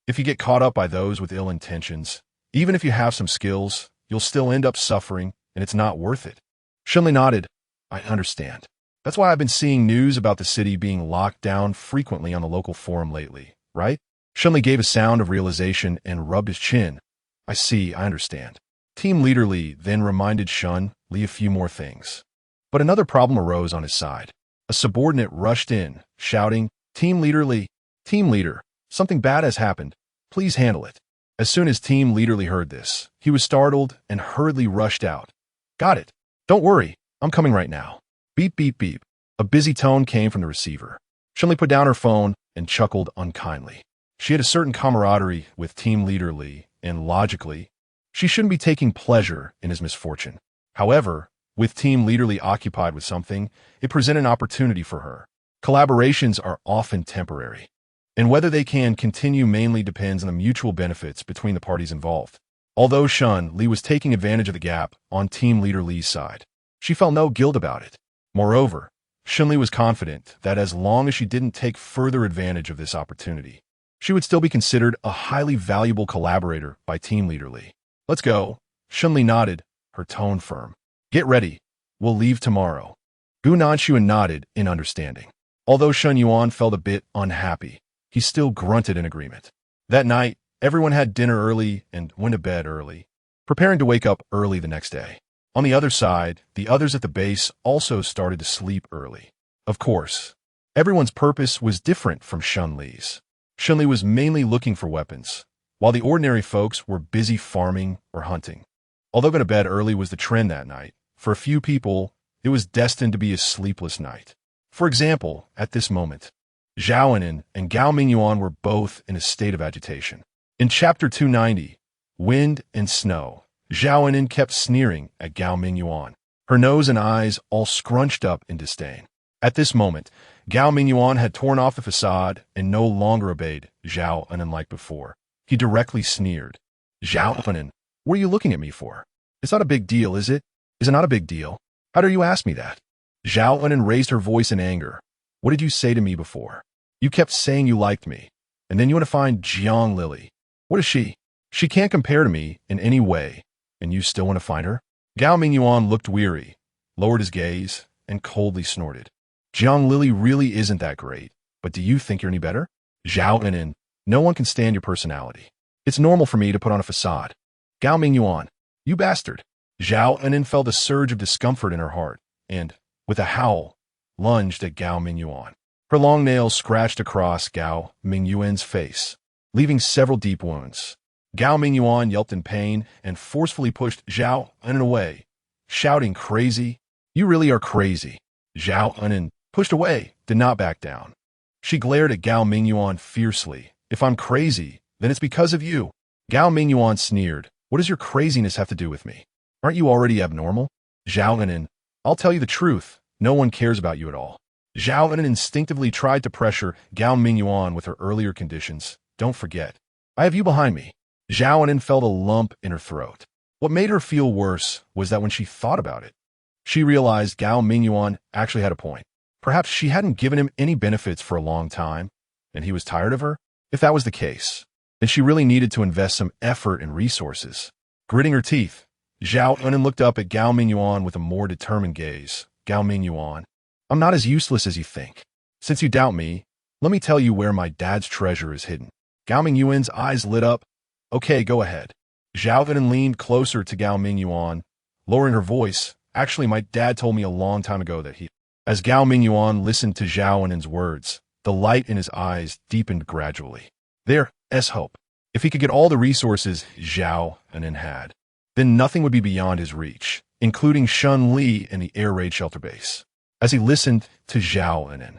If you get caught up by those with ill intentions, even if you have some skills, you'll still end up suffering, and it's not worth it. Shen Li nodded. I understand. That's why I've been seeing news about the city being locked down frequently on the local forum lately, right? Shen Li gave a sound of realization and rubbed his chin. I see, I understand. Team Leader Li then reminded Shen Li a few more things. But another problem arose on his side. A subordinate rushed in, shouting, Team Leader Li, Team Leader, something bad has happened. Please handle it. As soon as Team Leader Li heard this, he was startled and hurriedly rushed out. Got it. Don't worry, I'm coming right now. Beep, beep, beep. A busy tone came from the receiver. Shen Li put down her phone and chuckled unkindly. She had a certain camaraderie with Team Leader Li, and logically, she shouldn't be taking pleasure in his misfortune. However, with Team Leader Li occupied with something, it presented an opportunity for her. Collaborations are often temporary, and whether they can continue mainly depends on the mutual benefits between the parties involved. Although Shen Li was taking advantage of the gap on Team Leader Li's side, she felt no guilt about it. Moreover, Shen Li was confident that as long as she didn't take further advantage of this opportunity, she would still be considered a highly valuable collaborator by Team Leader Li. Let's go. Shen Li nodded, her tone firm. Get ready. We'll leave tomorrow. Gu Nanchuan nodded in understanding. Although Shen Yuan felt a bit unhappy, he still grunted in agreement. That night, everyone had dinner early and went to bed early, preparing to wake up early the next day. On the other side, the others at the base also started to sleep early. Of course, everyone's purpose was different from Shen Li's. Shen Li was mainly looking for weapons, while the ordinary folks were busy farming or hunting. Although going to bed early was the trend that night, for a few people, it was destined to be a sleepless night. For example, at this moment, Zhao Enin and Gao Minguan were both in a state of agitation. In Chapter 290, Wind and Snow, Zhao Enin kept sneering at Gao Minguan, her nose and eyes all scrunched up in disdain. At this moment, Gao Minguan had torn off the facade and no longer obeyed Zhao Enin like before. He directly sneered. Zhao Enin, what are you looking at me for? It's not a big deal, is it? Is it not a big deal? How dare you ask me that? Zhao Enin raised her voice in anger. What did you say to me before? You kept saying you liked me, and then you want to find Jiang Lily. What is she? She can't compare to me in any way, and you still want to find her? Gao Minguan looked weary, lowered his gaze, and coldly snorted. Jiang Lily really isn't that great, but do you think you're any better? Zhao Enin, no one can stand your personality. It's normal for me to put on a facade. Gao Minguan, you bastard. Zhao Enin felt a surge of discomfort in her heart, and, with a howl, lunged at Gao Minguan. Her long nails scratched across Gao Mingyuan's face, leaving several deep wounds. Gao Mingyuan yelped in pain and forcefully pushed Zhao Enan away, shouting, "Crazy? You really are crazy." Zhao Enan, pushed away, did not back down. She glared at Gao Mingyuan fiercely. "If I'm crazy, then it's because of you." Gao Mingyuan sneered. "What does your craziness have to do with me? Aren't you already abnormal?" Zhao Enan, "I'll tell you the truth. No one cares about you at all." Zhao Enan instinctively tried to pressure Gao Mingyuan with her earlier conditions. "Don't forget, I have you behind me." Zhao Enan felt a lump in her throat. What made her feel worse was that when she thought about it, she realized Gao Mingyuan actually had a point. Perhaps she hadn't given him any benefits for a long time, and he was tired of her? If that was the case, then she really needed to invest some effort and resources. Gritting her teeth, Zhao Enan looked up at Gao Mingyuan with a more determined gaze. "Gao Mingyuan, I'm not as useless as you think. Since you doubt me, let me tell you where my dad's treasure is hidden." Gao Mingyuan's eyes lit up. "Okay, go ahead." Zhao Enan leaned closer to Gao Mingyuan, lowering her voice. "Actually, my dad told me a long time ago that he—" As Gao Mingyuan listened to Zhao Enan's words, the light in his eyes deepened gradually. There's hope. If he could get all the resources Zhao Enan had, then nothing would be beyond his reach, including Shen Li and the air raid shelter base. As he listened to Zhao Enan,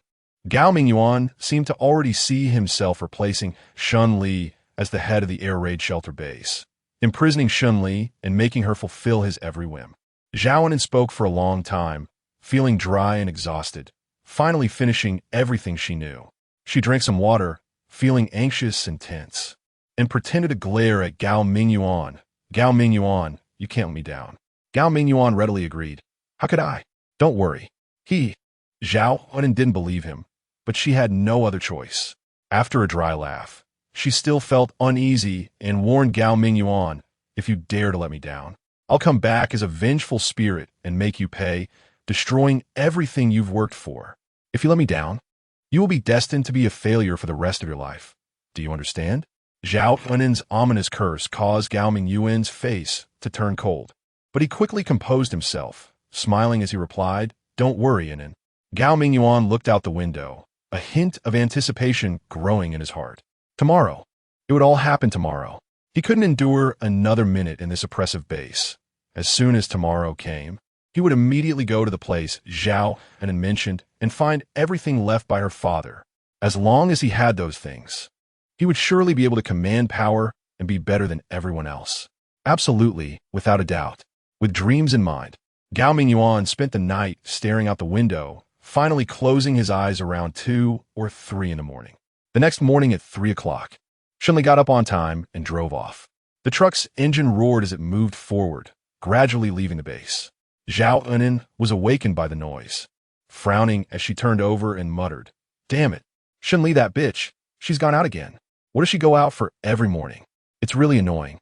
Gao Mingyuan seemed to already see himself replacing Shen Li as the head of the air raid shelter base, imprisoning Shen Li and making her fulfill his every whim. Zhao Enan spoke for a long time, feeling dry and exhausted, finally finishing everything she knew. She drank some water, feeling anxious and tense, and pretended to glare at Gao Mingyuan. "Gao Mingyuan, you can't let me down." Gao Mingyuan readily agreed. "How could I? Don't worry." Zhao Enan didn't believe him, but she had no other choice. After a dry laugh, she still felt uneasy and warned Gao Mingyuan, "If you dare to let me down, I'll come back as a vengeful spirit and make you pay, destroying everything you've worked for. If you let me down, you will be destined to be a failure for the rest of your life. Do you understand?" Zhao Enan's ominous curse caused Gao Mingyuan's face to turn cold, but he quickly composed himself, smiling as he replied, "Don't worry, Enan." Gao Mingyuan looked out the window, a hint of anticipation growing in his heart. Tomorrow. It would all happen tomorrow. He couldn't endure another minute in this oppressive base. As soon as tomorrow came, he would immediately go to the place Zhao Enan mentioned and find everything left by her father. As long as he had those things, he would surely be able to command power and be better than everyone else. Absolutely, without a doubt. With dreams in mind, Gao Mingyuan spent the night staring out the window, finally closing his eyes around 2 or 3 in the morning. The next morning at 3 o'clock, Shen Li got up on time and drove off. The truck's engine roared as it moved forward, gradually leaving the base. Zhao Enan was awakened by the noise, frowning as she turned over and muttered, "Damn it, Shen Li, that bitch. She's gone out again. What does she go out for every morning? It's really annoying."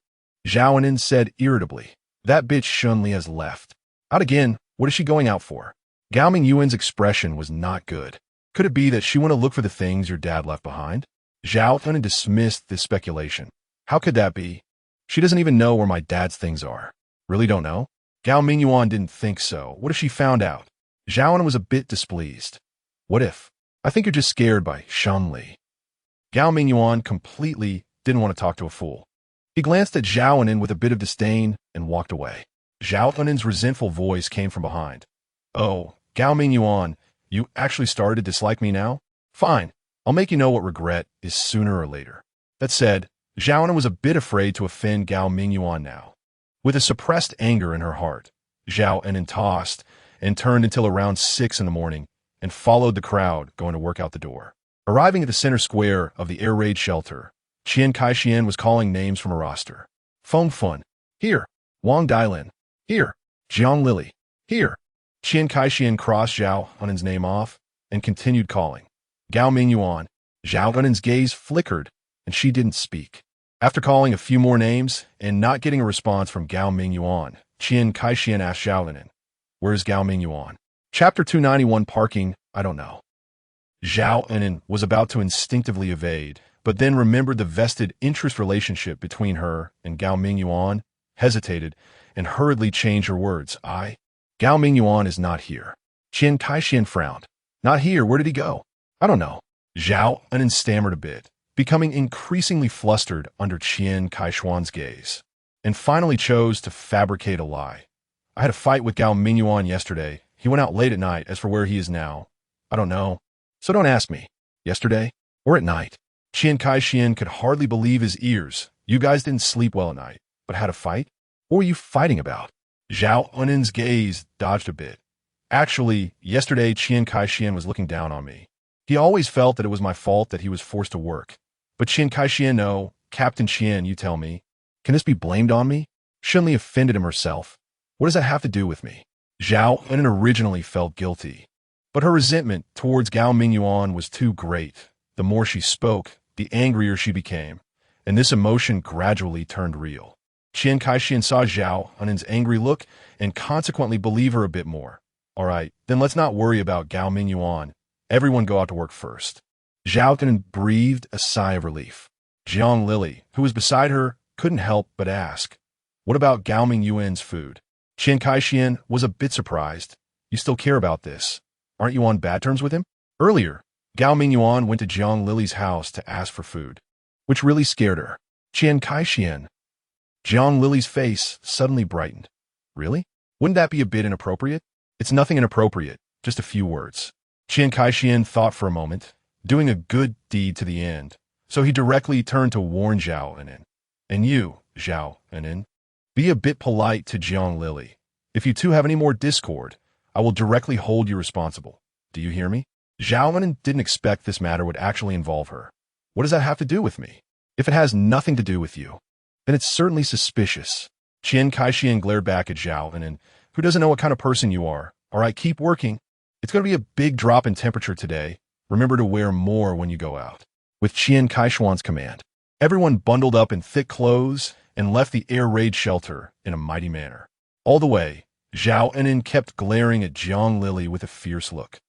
Zhao Enan said irritably, "That bitch Shen Li has left. Out again? What is she going out for?" Gao Mingyuan's expression was not good. Could it be that she went to look for the things your dad left behind? Zhao Enan dismissed this speculation. "How could that be? She doesn't even know where my dad's things are." "Really don't know?" Gao Mingyuan didn't think so. What if she found out? Zhao Enan was a bit displeased. "What if? I think you're just scared by Shen Li." Gao Mingyuan completely didn't want to talk to a fool. He glanced at Zhao Enan with a bit of disdain and walked away. Zhao Enan's resentful voice came from behind. "Oh, Gao Mingyuan, you actually started to dislike me now? Fine, I'll make you know what regret is sooner or later." That said, Zhao Enan was a bit afraid to offend Gao Mingyuan now. With a suppressed anger in her heart, Zhao Enan tossed and turned until around 6 in the morning and followed the crowd going to work out the door. Arriving at the center square of the air raid shelter, Qian Kaixian was calling names from a roster. Feng Fun, here. Wang Dailin, here. Jiang Lily, here. Qian Kaixian crossed Zhao Enan's name off and continued calling. Gao Mingyuan. Zhao Enan's gaze flickered, and she didn't speak. After calling a few more names and not getting a response from Gao Mingyuan, Qian Kaixian asked Zhao Enan, "Where's Gao Mingyuan?" Chapter 291 Parking, I don't know. Zhao Enan was about to instinctively evade, but then remembered the vested interest relationship between her and Gao Mingyuan, hesitated, and hurriedly changed her words. Gao Mingyuan is not here." Qian Kaixian frowned. "Not here? Where did he go?" I don't know. Zhao Anan stammered a bit, becoming increasingly flustered under Qian Kaishuan's gaze, and finally chose to fabricate a lie. I had a fight with Gao Minguan yesterday. He went out late at night. As for where he is now, I don't know. So don't ask me. Yesterday? Or at night? Qian Kaishian could hardly believe his ears. You guys didn't sleep well at night, but had a fight? What were you fighting about? Zhao Unan's gaze dodged a bit. Actually, yesterday Qian Kaishian was looking down on me. He always felt that it was my fault that he was forced to work. But Qian Kaishian, no, Captain Qian, you tell me. Can this be blamed on me? Shen Li offended him herself. What does that have to do with me? Zhao Unan originally felt guilty, but her resentment towards Gao Minguan was too great. The more she spoke, the angrier she became, and this emotion gradually turned real. Qian Kaishian saw Zhao Unan's angry look and consequently believed her a bit more. All right, then let's not worry about Gao Minguan. Everyone go out to work first. Zhao Unan breathed a sigh of relief. Jiang Lili, who was beside her, couldn't help but ask, what about Gao Mingyuan's food? Qian Kaishian was a bit surprised. You still care about this? Aren't you on bad terms with him? Earlier, Gao Mingyuan went to Jiang Lili's house to ask for food, which really scared her. Qian Kaishian. Jiang Lili's face suddenly brightened. Really? Wouldn't that be a bit inappropriate? It's nothing inappropriate, just a few words. Qian Kaishian thought for a moment, doing a good deed to the end, so he directly turned to warn Zhao Anan. And you, Zhao Anan, be a bit polite to Jiang Lili. If you two have any more discord, I will directly hold you responsible. Do you hear me? Zhao Anan didn't expect this matter would actually involve her. What does that have to do with me? If it has nothing to do with you, then it's certainly suspicious. Qian Kaishian glared back at Zhao Anan, who doesn't know what kind of person you are. All right, keep working. It's going to be a big drop in temperature today. Remember to wear more when you go out. With Qian Kaishuan's command, everyone bundled up in thick clothes and left the air raid shelter in a mighty manner. All the way, Zhao Anan kept glaring at Jiang Lili with a fierce look.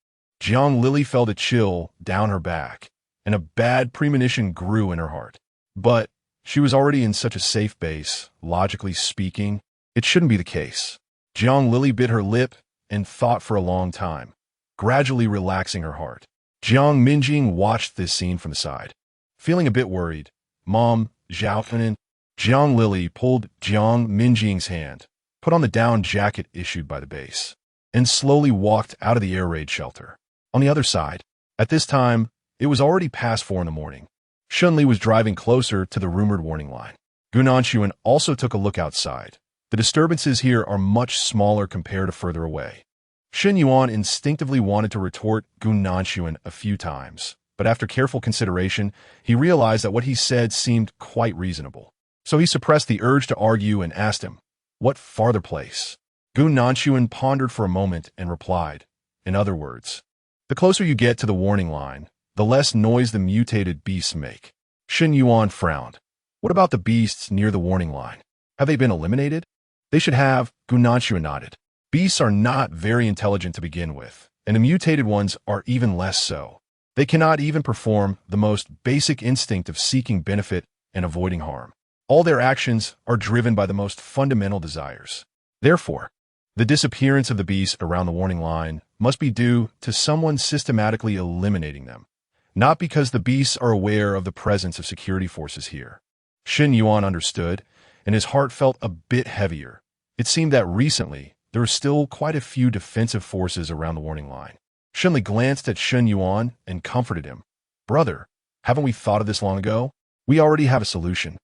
Jiang Lili felt a chill down her back, and a bad premonition grew in her heart. But she was already in such a safe base, logically speaking, it shouldn't be the case. Jiang Lili bit her lip and thought for a long time, gradually relaxing her heart. Jiang Minjing watched this scene from the side. Feeling a bit worried, Mom, Zhao Anan, Jiang Lili pulled Jiang Minjing's hand, put on the down jacket issued by the base, and slowly walked out of the air raid shelter. On the other side, at this time, it was already past 4 in the morning. Shen Li was driving closer to the rumored warning line. Gu Nanshuan also took a look outside. The disturbances here are much smaller compared to further away. Shen Yuan instinctively wanted to retort Gu Nanshuan a few times, but after careful consideration, he realized that what he said seemed quite reasonable. So he suppressed the urge to argue and asked him, what farther place? Gu Nanshuan pondered for a moment and replied, in other words, the closer you get to the warning line, the less noise the mutated beasts make. Shen Yuan frowned. What about the beasts near the warning line? Have they been eliminated? They should have, Gu Nanshuan nodded. Beasts are not very intelligent to begin with, and the mutated ones are even less so. They cannot even perform the most basic instinct of seeking benefit and avoiding harm. All their actions are driven by the most fundamental desires. Therefore, the disappearance of the beasts around the warning line must be due to someone systematically eliminating them, not because the beasts are aware of the presence of security forces here. Shen Yuan understood, and his heart felt a bit heavier. It seemed that recently, there were still quite a few defensive forces around the warning line. Shen Li glanced at Shen Yuan and comforted him. Brother, haven't we thought of this long ago? We already have a solution.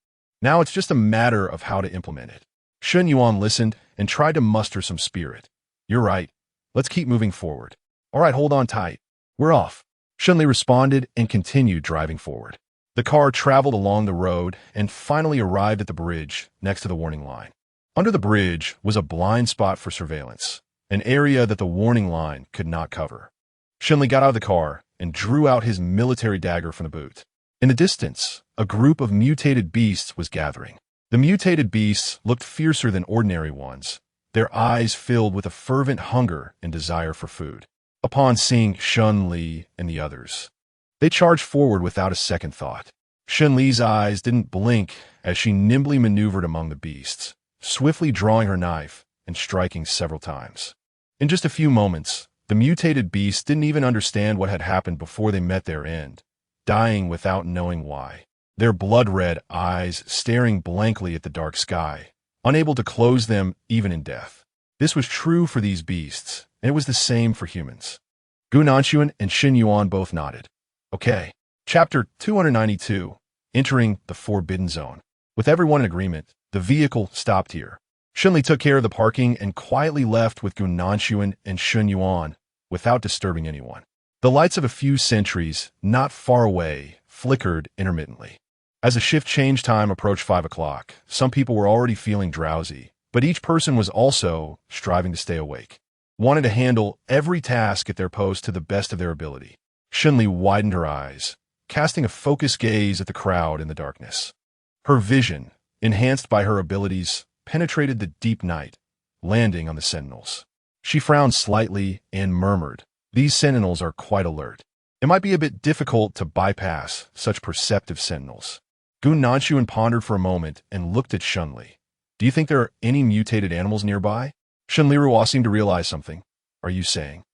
Now it's just a matter of how to implement it. Shen Yuan listened and tried to muster some spirit. You're right. Let's keep moving forward. All right, hold on tight. We're off. Shen Li responded and continued driving forward. The car traveled along the road and finally arrived at the bridge next to the warning line. Under the bridge was a blind spot for surveillance, an area that the warning line could not cover. Shen Li got out of the car and drew out his military dagger from the boot. In the distance, a group of mutated beasts was gathering. The mutated beasts looked fiercer than ordinary ones, their eyes filled with a fervent hunger and desire for food. Upon seeing Shen Li and the others, they charged forward without a second thought. Shen Li's eyes didn't blink as she nimbly maneuvered among the beasts, swiftly drawing her knife and striking several times. In just a few moments, The mutated beasts didn't even understand what had happened before they met their end, dying without knowing why. Their blood-red eyes staring blankly at the dark sky, unable to close them even in death. This was true for these beasts, and it was the same for humans. Gu Nanxuan and Shen Yuan both nodded. Okay. Chapter 292. Entering the Forbidden Zone. With everyone in agreement, the vehicle stopped here. Shen Li took care of the parking and quietly left with Gu Nanxuan and Shen Yuan without disturbing anyone. The lights of a few sentries not far away flickered intermittently. As the shift change time approached 5 o'clock, some people were already feeling drowsy, but each person was also striving to stay awake, wanted to handle every task at their post to the best of their ability. Shen Li widened her eyes, casting a focused gaze at the crowd in the darkness. Her vision, enhanced by her abilities, penetrated the deep night, landing on the sentinels. She frowned slightly and murmured, "These sentinels are quite alert. It might be a bit difficult to bypass such perceptive sentinels." Gu Nanxuan pondered for a moment and looked at Shen Li. "Do you think there are any mutated animals nearby?" Shen Li seemed to realize something. "Are you saying?"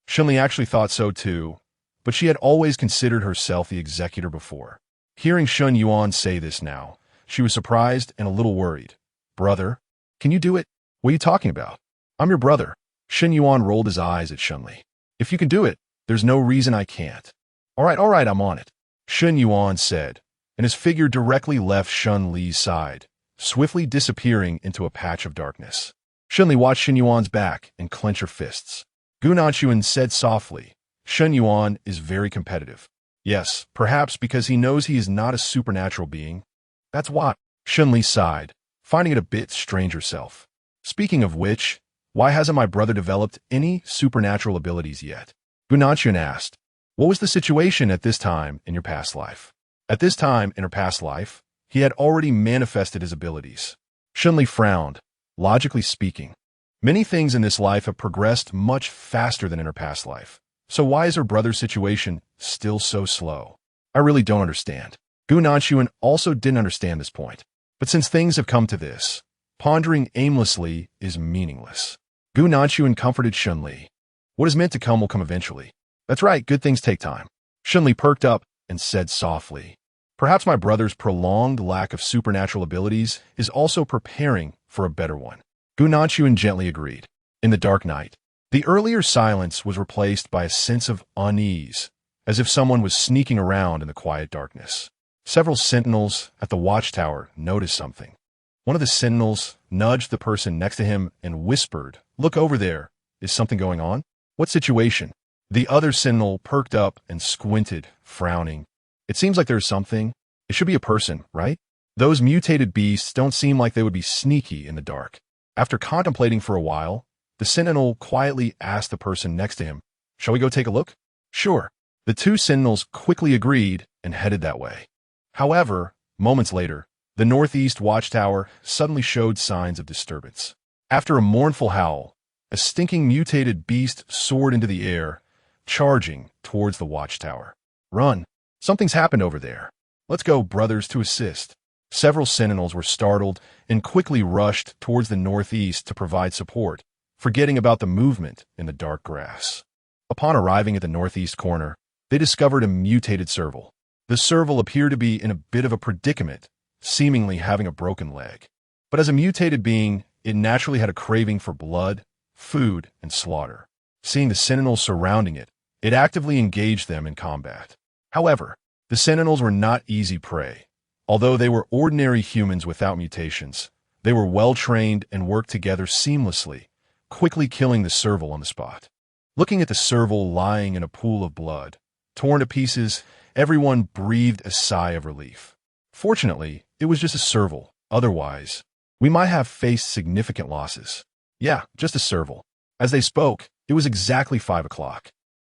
Shen Li actually thought so too, but she had always considered herself the executor before. Hearing Shen Yuan say this now, she was surprised and a little worried. "Brother, can you do it? What are you talking about?" "I'm your brother." Shen Yuan rolled his eyes at Shen Li. "If you can do it, there's no reason I can't." All right, I'm on it," Shen Yuan said, and his figure directly left Shen Li's side, swiftly disappearing into a patch of darkness. Shen Li watched Shen Yuan's back and clench her fists. Gu Nanxuan said softly, "Shen Yuan is very competitive." "Yes, perhaps because he knows he is not a supernatural being." "That's why." Shen Li sighed, finding it a bit strange herself. "Speaking of which, why hasn't my brother developed any supernatural abilities yet?" Gu Nanxuan asked. "What was the situation at this time in your past life?" At this time in her past life, he had already manifested his abilities. Shen Li frowned. Logically speaking, many things in this life have progressed much faster than in her past life. So why is her brother's situation still so slow? I really don't understand. Gu Nanxuan also didn't understand this point. But since things have come to this, pondering aimlessly is meaningless. Gu Nanxuan comforted Shen Li. "What is meant to come will come eventually." "That's right, good things take time." Shen Li perked up and said softly, "Perhaps my brother's prolonged lack of supernatural abilities is also preparing for a better one." Gu Nanxuan gently agreed. In the dark night, the earlier silence was replaced by a sense of unease, as if someone was sneaking around in the quiet darkness. Several sentinels at the watchtower noticed something. One of the sentinels nudged the person next to him and whispered, "Look over there. Is something going on?" "What situation?" The other sentinel perked up and squinted, frowning. "It seems like there's something. It should be a person, right? Those mutated beasts don't seem like they would be sneaky in the dark." After contemplating for a while, the sentinel quietly asked the person next to him, "Shall we go take a look?" "Sure." The two sentinels quickly agreed and headed that way. However, moments later, the northeast watchtower suddenly showed signs of disturbance. After a mournful howl, a stinking mutated beast soared into the air, charging towards the watchtower. "Run! Something's happened over there. Let's go, brothers, to assist." Several sentinels were startled and quickly rushed towards the northeast to provide support, forgetting about the movement in the dark grass. Upon arriving at the northeast corner, they discovered a mutated serval. The serval appeared to be in a bit of a predicament, seemingly having a broken leg. But as a mutated being, it naturally had a craving for blood, food, and slaughter. Seeing the sentinels surrounding it, it actively engaged them in combat. However, the sentinels were not easy prey. Although they were ordinary humans without mutations, they were well-trained and worked together seamlessly, quickly killing the serval on the spot. Looking at the serval lying in a pool of blood, torn to pieces, everyone breathed a sigh of relief. Fortunately, it was just a serval. Otherwise, we might have faced significant losses. "Yeah, just a serval." As they spoke, it was exactly 5 o'clock.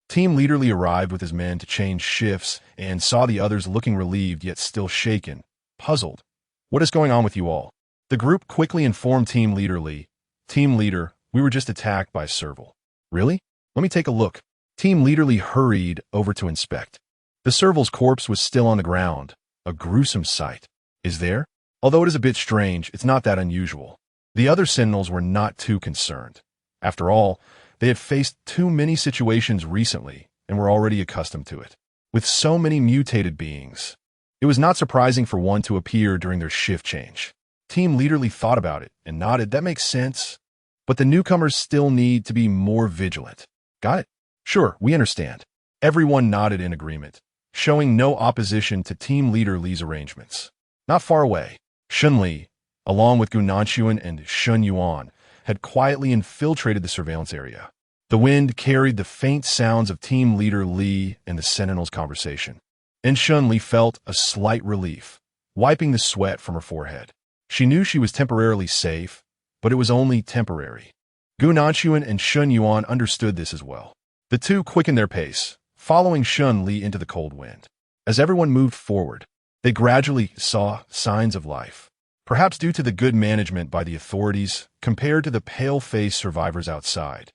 Team Leader Li arrived with his men to change shifts and saw the others looking relieved yet still shaken, puzzled. "What is going on with you all?" The group quickly informed Team Leader Li. "Team Leader, we were just attacked by a serval." "Really? Let me take a look." Team Leader Li hurried over to inspect. The serval's corpse was still on the ground, a gruesome sight. "Is there?" Although it is a bit strange, it's not that unusual. The other sentinels were not too concerned. After all, They had faced too many situations recently and were already accustomed to it. With so many mutated beings, it was not surprising for one to appear during their shift change. Team Leader Li thought about it and nodded. That makes sense. But the newcomers still need to be more vigilant. Got it? Sure, we understand. Everyone nodded in agreement, showing no opposition to Team Leader Li's arrangements. Not far away, Shen Li, along with Gao Minguan and Shen Yuan, had quietly infiltrated the surveillance area. The wind carried the faint sounds of Team Leader Li and the Sentinel's conversation. And Shen Li felt a slight relief, wiping the sweat from her forehead. She knew she was temporarily safe, but it was only temporary. Gao Minguan and Shen Yuan understood this as well. The two quickened their pace, following Shen Li into the cold wind. As everyone moved forward, they gradually saw signs of life, perhaps due to the good management by the authorities compared to the pale-faced survivors outside.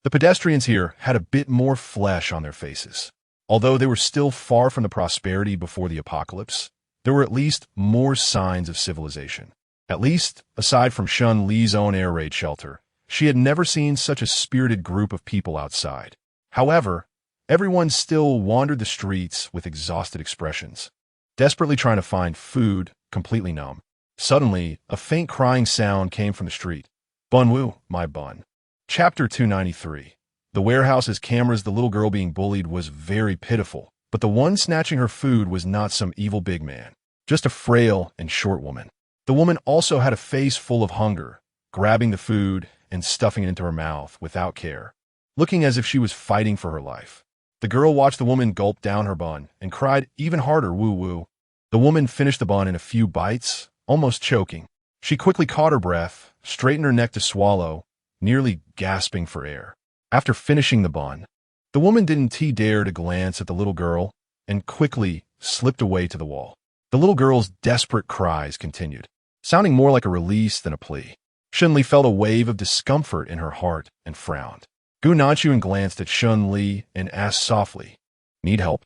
The pedestrians here had a bit more flesh on their faces. Although they were still far from the prosperity before the apocalypse, there were at least more signs of civilization. At least, aside from Shen Li's own air raid shelter, she had never seen such a spirited group of people outside. However, everyone still wandered the streets with exhausted expressions, desperately trying to find food, completely numb. Suddenly, a faint crying sound came from the street. "Bun Wu, my bun." Chapter 293. The warehouse's cameras. The little girl being bullied was very pitiful, but the one snatching her food was not some evil big man, just a frail and short woman. The woman also had a face full of hunger, grabbing the food and stuffing it into her mouth without care, looking as if she was fighting for her life. The girl watched the woman gulp down her bun and cried even harder, "Woo woo." The woman finished the bun in a few bites, almost choking. She quickly caught her breath, straightened her neck to swallow, nearly gasping for air. After finishing the bun, the woman didn't dare to glance at the little girl and quickly slipped away to the wall. The little girl's desperate cries continued, sounding more like a release than a plea. Shen Li felt a wave of discomfort in her heart and frowned. Gao Minguan glanced at Shen Li and asked softly, "Need help?"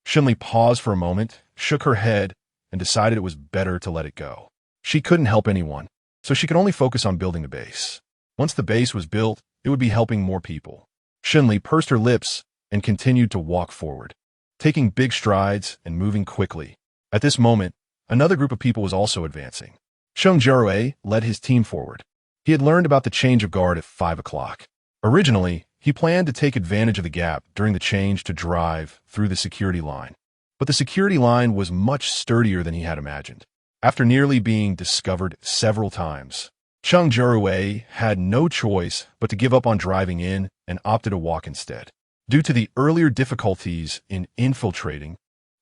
Shen Li paused for a moment, shook her head, and decided it was better to let it go. She couldn't help anyone, so she could only focus on building the base. Once the base was built, it would be helping more people. Shen Li pursed her lips and continued to walk forward, taking big strides and moving quickly. At this moment, another group of people was also advancing. Cheng Jiarui led his team forward. He had learned about the change of guard at 5 o'clock. Originally, he planned to take advantage of the gap during the change to drive through the security line. But the security line was much sturdier than he had imagined. After nearly being discovered several times, Cheng Jiarui had no choice but to give up on driving in and opted to walk instead. Due to the earlier difficulties in infiltrating,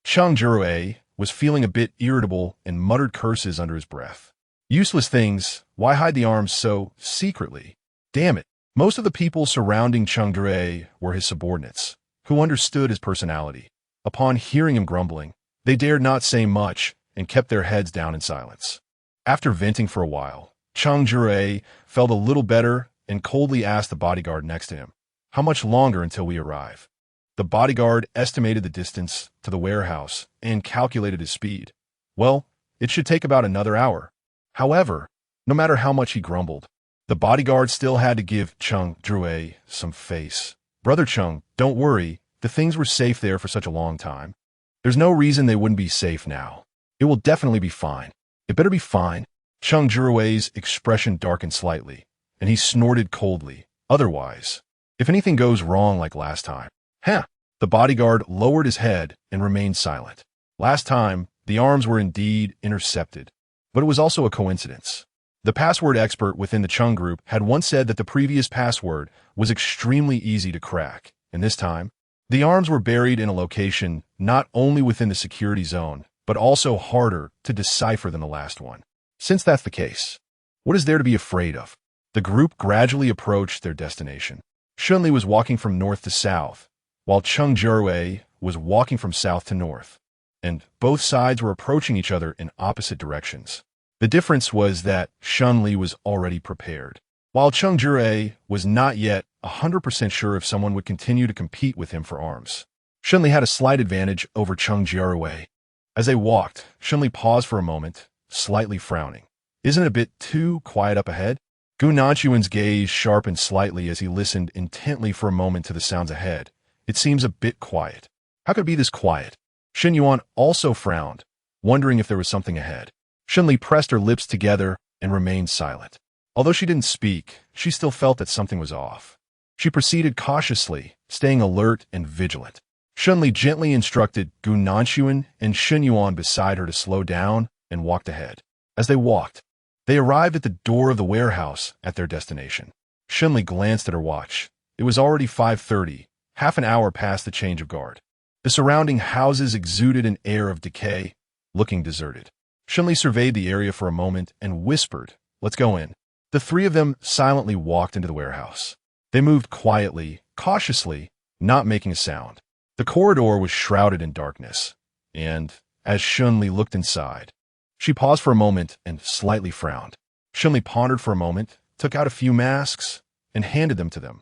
Cheng Jiarui was feeling a bit irritable and muttered curses under his breath. Useless things, why hide the arms so secretly? Damn it. Most of the people surrounding Cheng Jiarui were his subordinates, who understood his personality. Upon hearing him grumbling, they dared not say much and kept their heads down in silence. After venting for a while, Cheng Jiarui felt a little better and coldly asked the bodyguard next to him, "How much longer until we arrive?" The bodyguard estimated the distance to the warehouse and calculated his speed. Well, it should take about another hour. However, no matter how much he grumbled, the bodyguard still had to give Cheng Jiarui some face. "Brother Cheng, don't worry, the things were safe there for such a long time. There's no reason they wouldn't be safe now. It will definitely be fine. It better be fine." Cheng Jiarui's expression darkened slightly, and he snorted coldly. "Otherwise, if anything goes wrong like last time." "Huh." The bodyguard lowered his head and remained silent. Last time, the arms were indeed intercepted, but it was also a coincidence. The password expert within the Cheng group had once said that the previous password was extremely easy to crack, and this time, the arms were buried in a location not only within the security zone, but also harder to decipher than the last one. Since that's the case, what is there to be afraid of? The group gradually approached their destination. Shen Li was walking from north to south, while Cheng Jiarui was walking from south to north, and both sides were approaching each other in opposite directions. The difference was that Shen Li was already prepared, while Cheng Jiarui was not yet 100% sure if someone would continue to compete with him for arms. Shen Li had a slight advantage over Cheng Jiarui. As they walked, Shen Li paused for a moment, slightly frowning. "Isn't it a bit too quiet up ahead?" Gu Nanshuan's gaze sharpened slightly as he listened intently for a moment to the sounds ahead. It seems a bit quiet. How could it be this quiet? Shen Yuan also frowned, wondering if there was something ahead. Shen Li pressed her lips together and remained silent. Although she didn't speak, she still felt that something was off. She proceeded cautiously, staying alert and vigilant. Shen Li gently instructed Gu Nanshuan and Shen Yuan beside her to slow down and walked ahead. As they walked, they arrived at the door of the warehouse at their destination. Shen Li glanced at her watch. It was already 5:30, half an hour past the change of guard. The surrounding houses exuded an air of decay, looking deserted. Shen Li surveyed the area for a moment and whispered, "Let's go in." The three of them silently walked into the warehouse. They moved quietly, cautiously, not making a sound. The corridor was shrouded in darkness, and as Shen Li looked inside, she paused for a moment and slightly frowned. Shen Li pondered for a moment, took out a few masks, and handed them to them.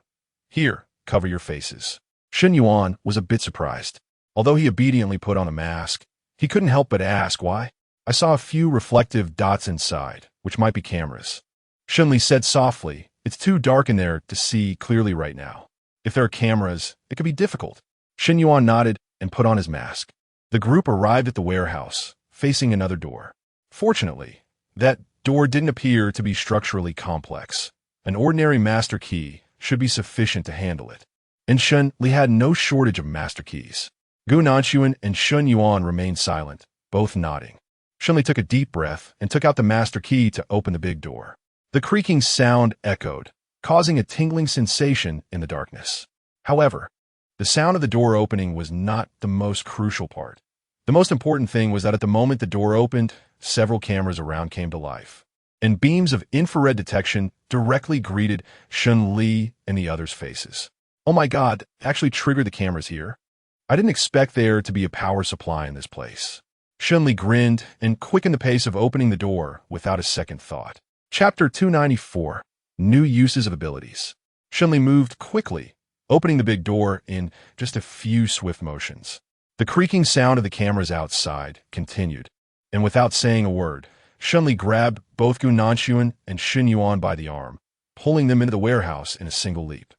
"Here, cover your faces." Shen Yuan was a bit surprised. Although he obediently put on a mask, he couldn't help but ask why. "I saw a few reflective dots inside, which might be cameras." Shen Li said softly, "It's too dark in there to see clearly right now. If there are cameras, it could be difficult." Shen Yuan nodded and put on his mask. The group arrived at the warehouse, facing another door. Fortunately, that door didn't appear to be structurally complex. An ordinary master key should be sufficient to handle it. And Shen Li had no shortage of master keys. Gu Nanshuan and Shen Yuan remained silent, both nodding. Shen Li took a deep breath and took out the master key to open the big door. The creaking sound echoed, causing a tingling sensation in the darkness. However, the sound of the door opening was not the most crucial part. The most important thing was that at the moment the door opened, several cameras around came to life, and beams of infrared detection directly greeted Shen Li and the others' faces. "Oh my God, actually triggered the cameras here. I didn't expect there to be a power supply in this place." Shen Li grinned and quickened the pace of opening the door without a second thought. Chapter 294, New Uses of Abilities. Shen Li moved quickly, opening the big door in just a few swift motions. The creaking sound of the cameras outside continued, and without saying a word, Shen Li grabbed both Gu Nanshuan and Shen Yuan by the arm, pulling them into the warehouse in a single leap.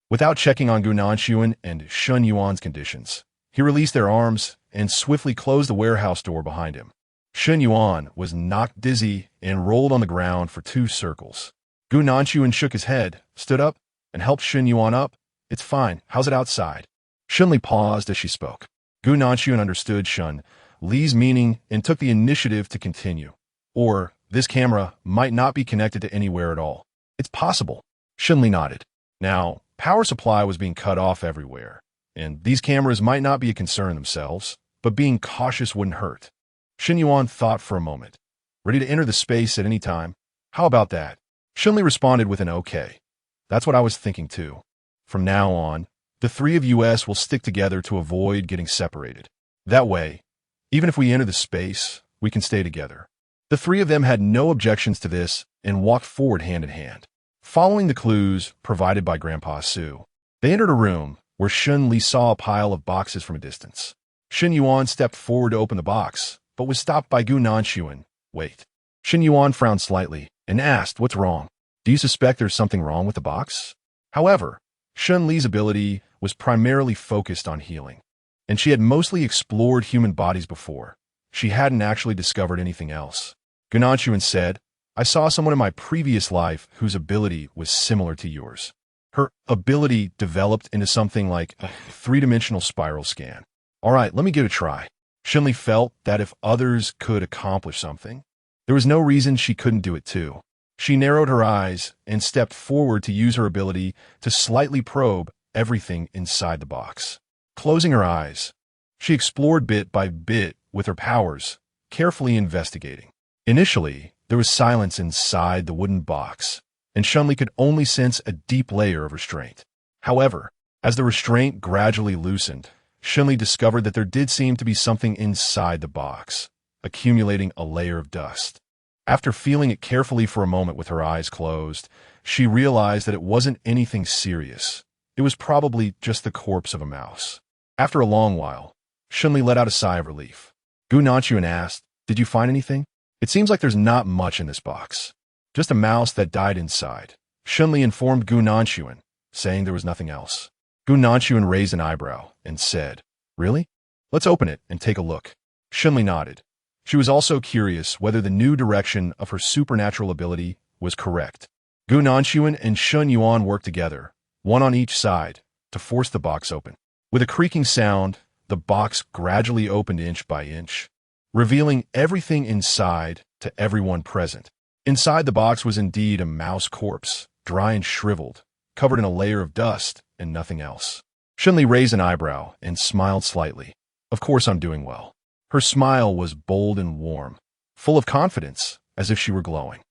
Without checking on Gu Nanshuan and Shen Yuan's conditions, he released their arms and swiftly closed the warehouse door behind him. Shen Yuan was knocked dizzy and rolled on the ground for 2 circles. Gu Nanshuan shook his head, stood up, and helped Shen Yuan up. "It's fine. How's it outside?" Shen Li paused as she spoke. Gu Nanshuan understood Shen Li's meaning and took the initiative to continue. "Or, this camera might not be connected to anywhere at all." "It's possible." Shen Li nodded. Now, power supply was being cut off everywhere, and these cameras might not be a concern themselves, but being cautious wouldn't hurt. Shen Yuan thought for a moment. "Ready to enter the space at any time? How about that?" Shen Li responded with an okay. "That's what I was thinking too. From now on, the three of us will stick together to avoid getting separated. That way, even if we enter the space, we can stay together." The three of them had no objections to this and walked forward hand in hand. Following the clues provided by Grandpa Su, they entered a room where Shen Li saw a pile of boxes from a distance. Shen Yuan stepped forward to open the box, but was stopped by Gu Nanshuan. "Wait." Shen Yuan frowned slightly and asked, "What's wrong? Do you suspect there's something wrong with the box?" However, Shen Li's ability was primarily focused on healing, and she had mostly explored human bodies before. She hadn't actually discovered anything else. Gu Nanshuan said, "I saw someone in my previous life whose ability was similar to yours. Her ability developed into something like a 3-dimensional spiral scan. All right, let me give it a try." Shen Li felt that if others could accomplish something, there was no reason she couldn't do it too. She narrowed her eyes and stepped forward to use her ability to slightly probe everything inside the box. Closing her eyes, she explored bit by bit with her powers, carefully investigating. Initially, there was silence inside the wooden box, and Shen Li could only sense a deep layer of restraint. However, as the restraint gradually loosened, Shen Li discovered that there did seem to be something inside the box, accumulating a layer of dust. After feeling it carefully for a moment with her eyes closed, she realized that it wasn't anything serious. It was probably just the corpse of a mouse. After a long while, Shen Li let out a sigh of relief. Gu Nanshuan asked, "Did you find anything? It seems like there's not much in this box." Just a mouse that died inside. Shen Li informed Gu Nanshuan, saying there was nothing else. Gu Nanshuan raised an eyebrow and said, "Really? Let's open it and take a look." Shen Li nodded. She was also curious whether the new direction of her supernatural ability was correct. Gu Nanshuan and Shen Yuan worked together, one on each side, to force the box open. With a creaking sound, the box gradually opened inch by inch, revealing everything inside to everyone present. Inside the box was indeed a mouse corpse, dry and shriveled, covered in a layer of dust and nothing else. Shen Li raised an eyebrow and smiled slightly. "Of course I'm doing well." Her smile was bold and warm, full of confidence, as if she were glowing.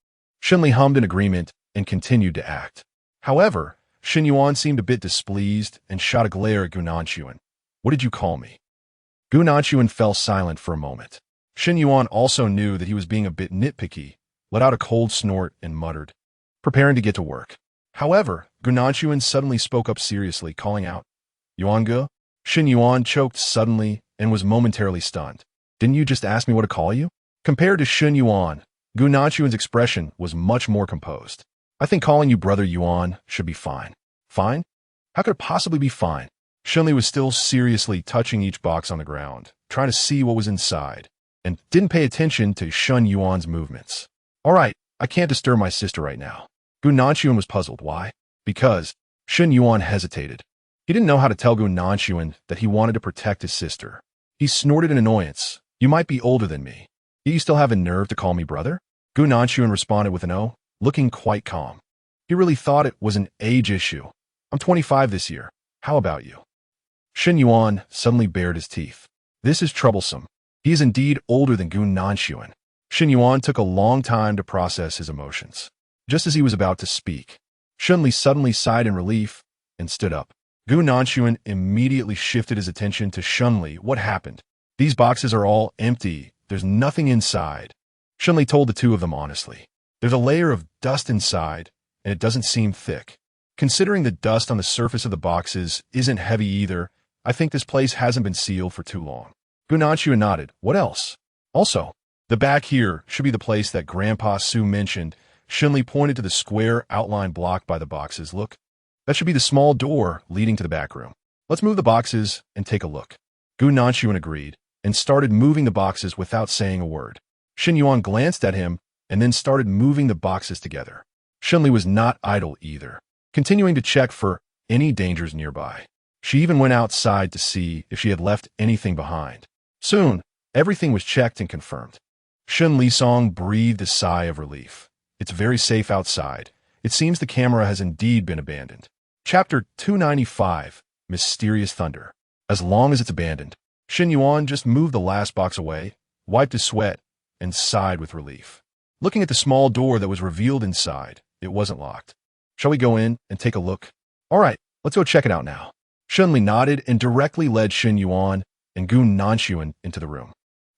Shen Li hummed in agreement and continued to act. However, Shen Yuan seemed a bit displeased and shot a glare at Gu Nanshuan. "What did you call me?" Gu Nanshuan fell silent for a moment. Shen Yuan also knew that he was being a bit nitpicky, let out a cold snort and muttered, preparing to get to work. However, Gu Nanshuan suddenly spoke up seriously, calling out, "Yuan Ge?" Shen Yuan choked suddenly and was momentarily stunned. "Didn't you just ask me what to call you?" Compared to Shen Yuan, Gu Nanshuan's expression was much more composed. "I think calling you Brother Yuan should be fine." "Fine? How could it possibly be fine?" Shen Li was still seriously touching each box on the ground, trying to see what was inside, and didn't pay attention to Shen Yuan's movements. "All right, I can't disturb my sister right now." Gu Nanshuan was puzzled. Why? Because Shen Yuan hesitated. He didn't know how to tell Gu Nanshuan that he wanted to protect his sister. He snorted in annoyance. "You might be older than me. Yet you still have a nerve to call me brother?" Gu Nanshuan responded with an "oh," looking quite calm. He really thought it was an age issue. "I'm 25 this year. How about you?" Shen Yuan suddenly bared his teeth. This is troublesome. He is indeed older than Gu Nanshuan. Shen Yuan took a long time to process his emotions. Just as he was about to speak, Shen Li suddenly sighed in relief and stood up. Gu Nanshuan immediately shifted his attention to Shen Li. "What happened? These boxes are all empty. There's nothing inside." Shen Li told the two of them honestly. "There's a layer of dust inside, and it doesn't seem thick. Considering the dust on the surface of the boxes isn't heavy either, I think this place hasn't been sealed for too long." Gu Nanshuan nodded. "What else?" "Also, the back here should be the place that Grandpa Su mentioned." Shen Li pointed to the square outline blocked by the boxes. "Look, that should be the small door leading to the back room. Let's move the boxes and take a look." Gu Nanshuan agreed and started moving the boxes without saying a word. Shen Yuan glanced at him and then started moving the boxes together. Shen Li was not idle either, continuing to check for any dangers nearby. She even went outside to see if she had left anything behind. Soon, everything was checked and confirmed. Shen Li Song breathed a sigh of relief. It's very safe outside. It seems the camera has indeed been abandoned. Chapter 295, Mysterious Thunder. As long as it's abandoned, Shen Yuan just moved the last box away, wiped his sweat, and sighed with relief. Looking at the small door that was revealed inside, it wasn't locked. "Shall we go in and take a look?" "All right, let's go check it out now." Shen Li nodded and directly led Shen Yuan and Gu Nanshuan into the room.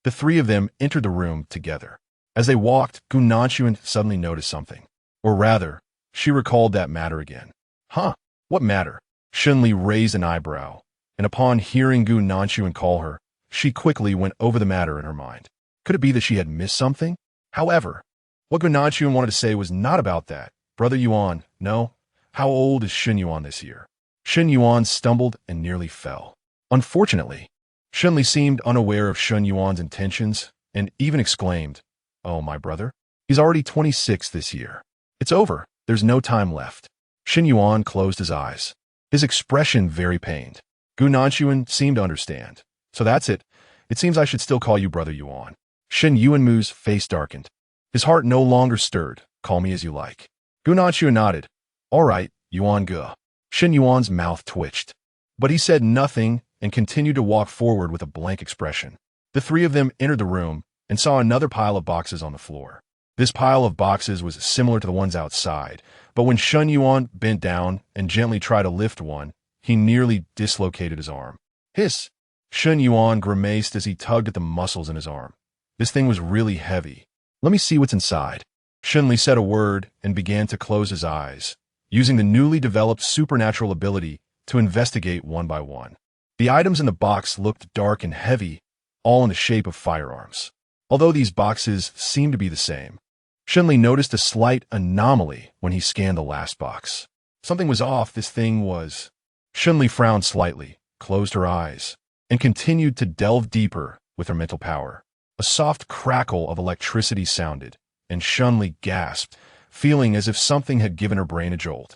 The three of them entered the room together. As they walked, Gu Nanshuan suddenly noticed something. Or rather, she recalled that matter again. "Huh? What matter?" Shen Li raised an eyebrow, and upon hearing Gu Nanshuan call her, she quickly went over the matter in her mind. Could it be that she had missed something? However, what Gu Nanshuan wanted to say was not about that. "Brother Yuan, no. How old is Shen Yuan this year?" Shen Yuan stumbled and nearly fell. Unfortunately, Shen Li seemed unaware of Shen Yuan's intentions and even exclaimed, "Oh, my brother? He's already 26 this year. It's over. There's no time left." Shen Yuan closed his eyes, his expression very pained. Gu Nanshuan seemed to understand. "So that's it. It seems I should still call you Brother Yuan." Shen Yuanmu's face darkened. His heart no longer stirred. "Call me as you like." Gu Nanshuan nodded. "All right, Yuan Ge." Shen Yuan's mouth twitched, but he said nothing and continued to walk forward with a blank expression. The three of them entered the room and saw another pile of boxes on the floor. This pile of boxes was similar to the ones outside, but when Shen Yuan bent down and gently tried to lift one, he nearly dislocated his arm. "Hiss!" Shen Yuan grimaced as he tugged at the muscles in his arm. This thing was really heavy. "Let me see what's inside." Shen Li said a word and began to close his eyes, using the newly developed supernatural ability to investigate one by one. The items in the box looked dark and heavy, all in the shape of firearms. Although these boxes seemed to be the same, Shen Li noticed a slight anomaly when he scanned the last box. Something was off. This thing was... Shen Li frowned slightly, closed her eyes, and continued to delve deeper with her mental power. A soft crackle of electricity sounded, and Shen Li gasped, feeling as if something had given her brain a jolt.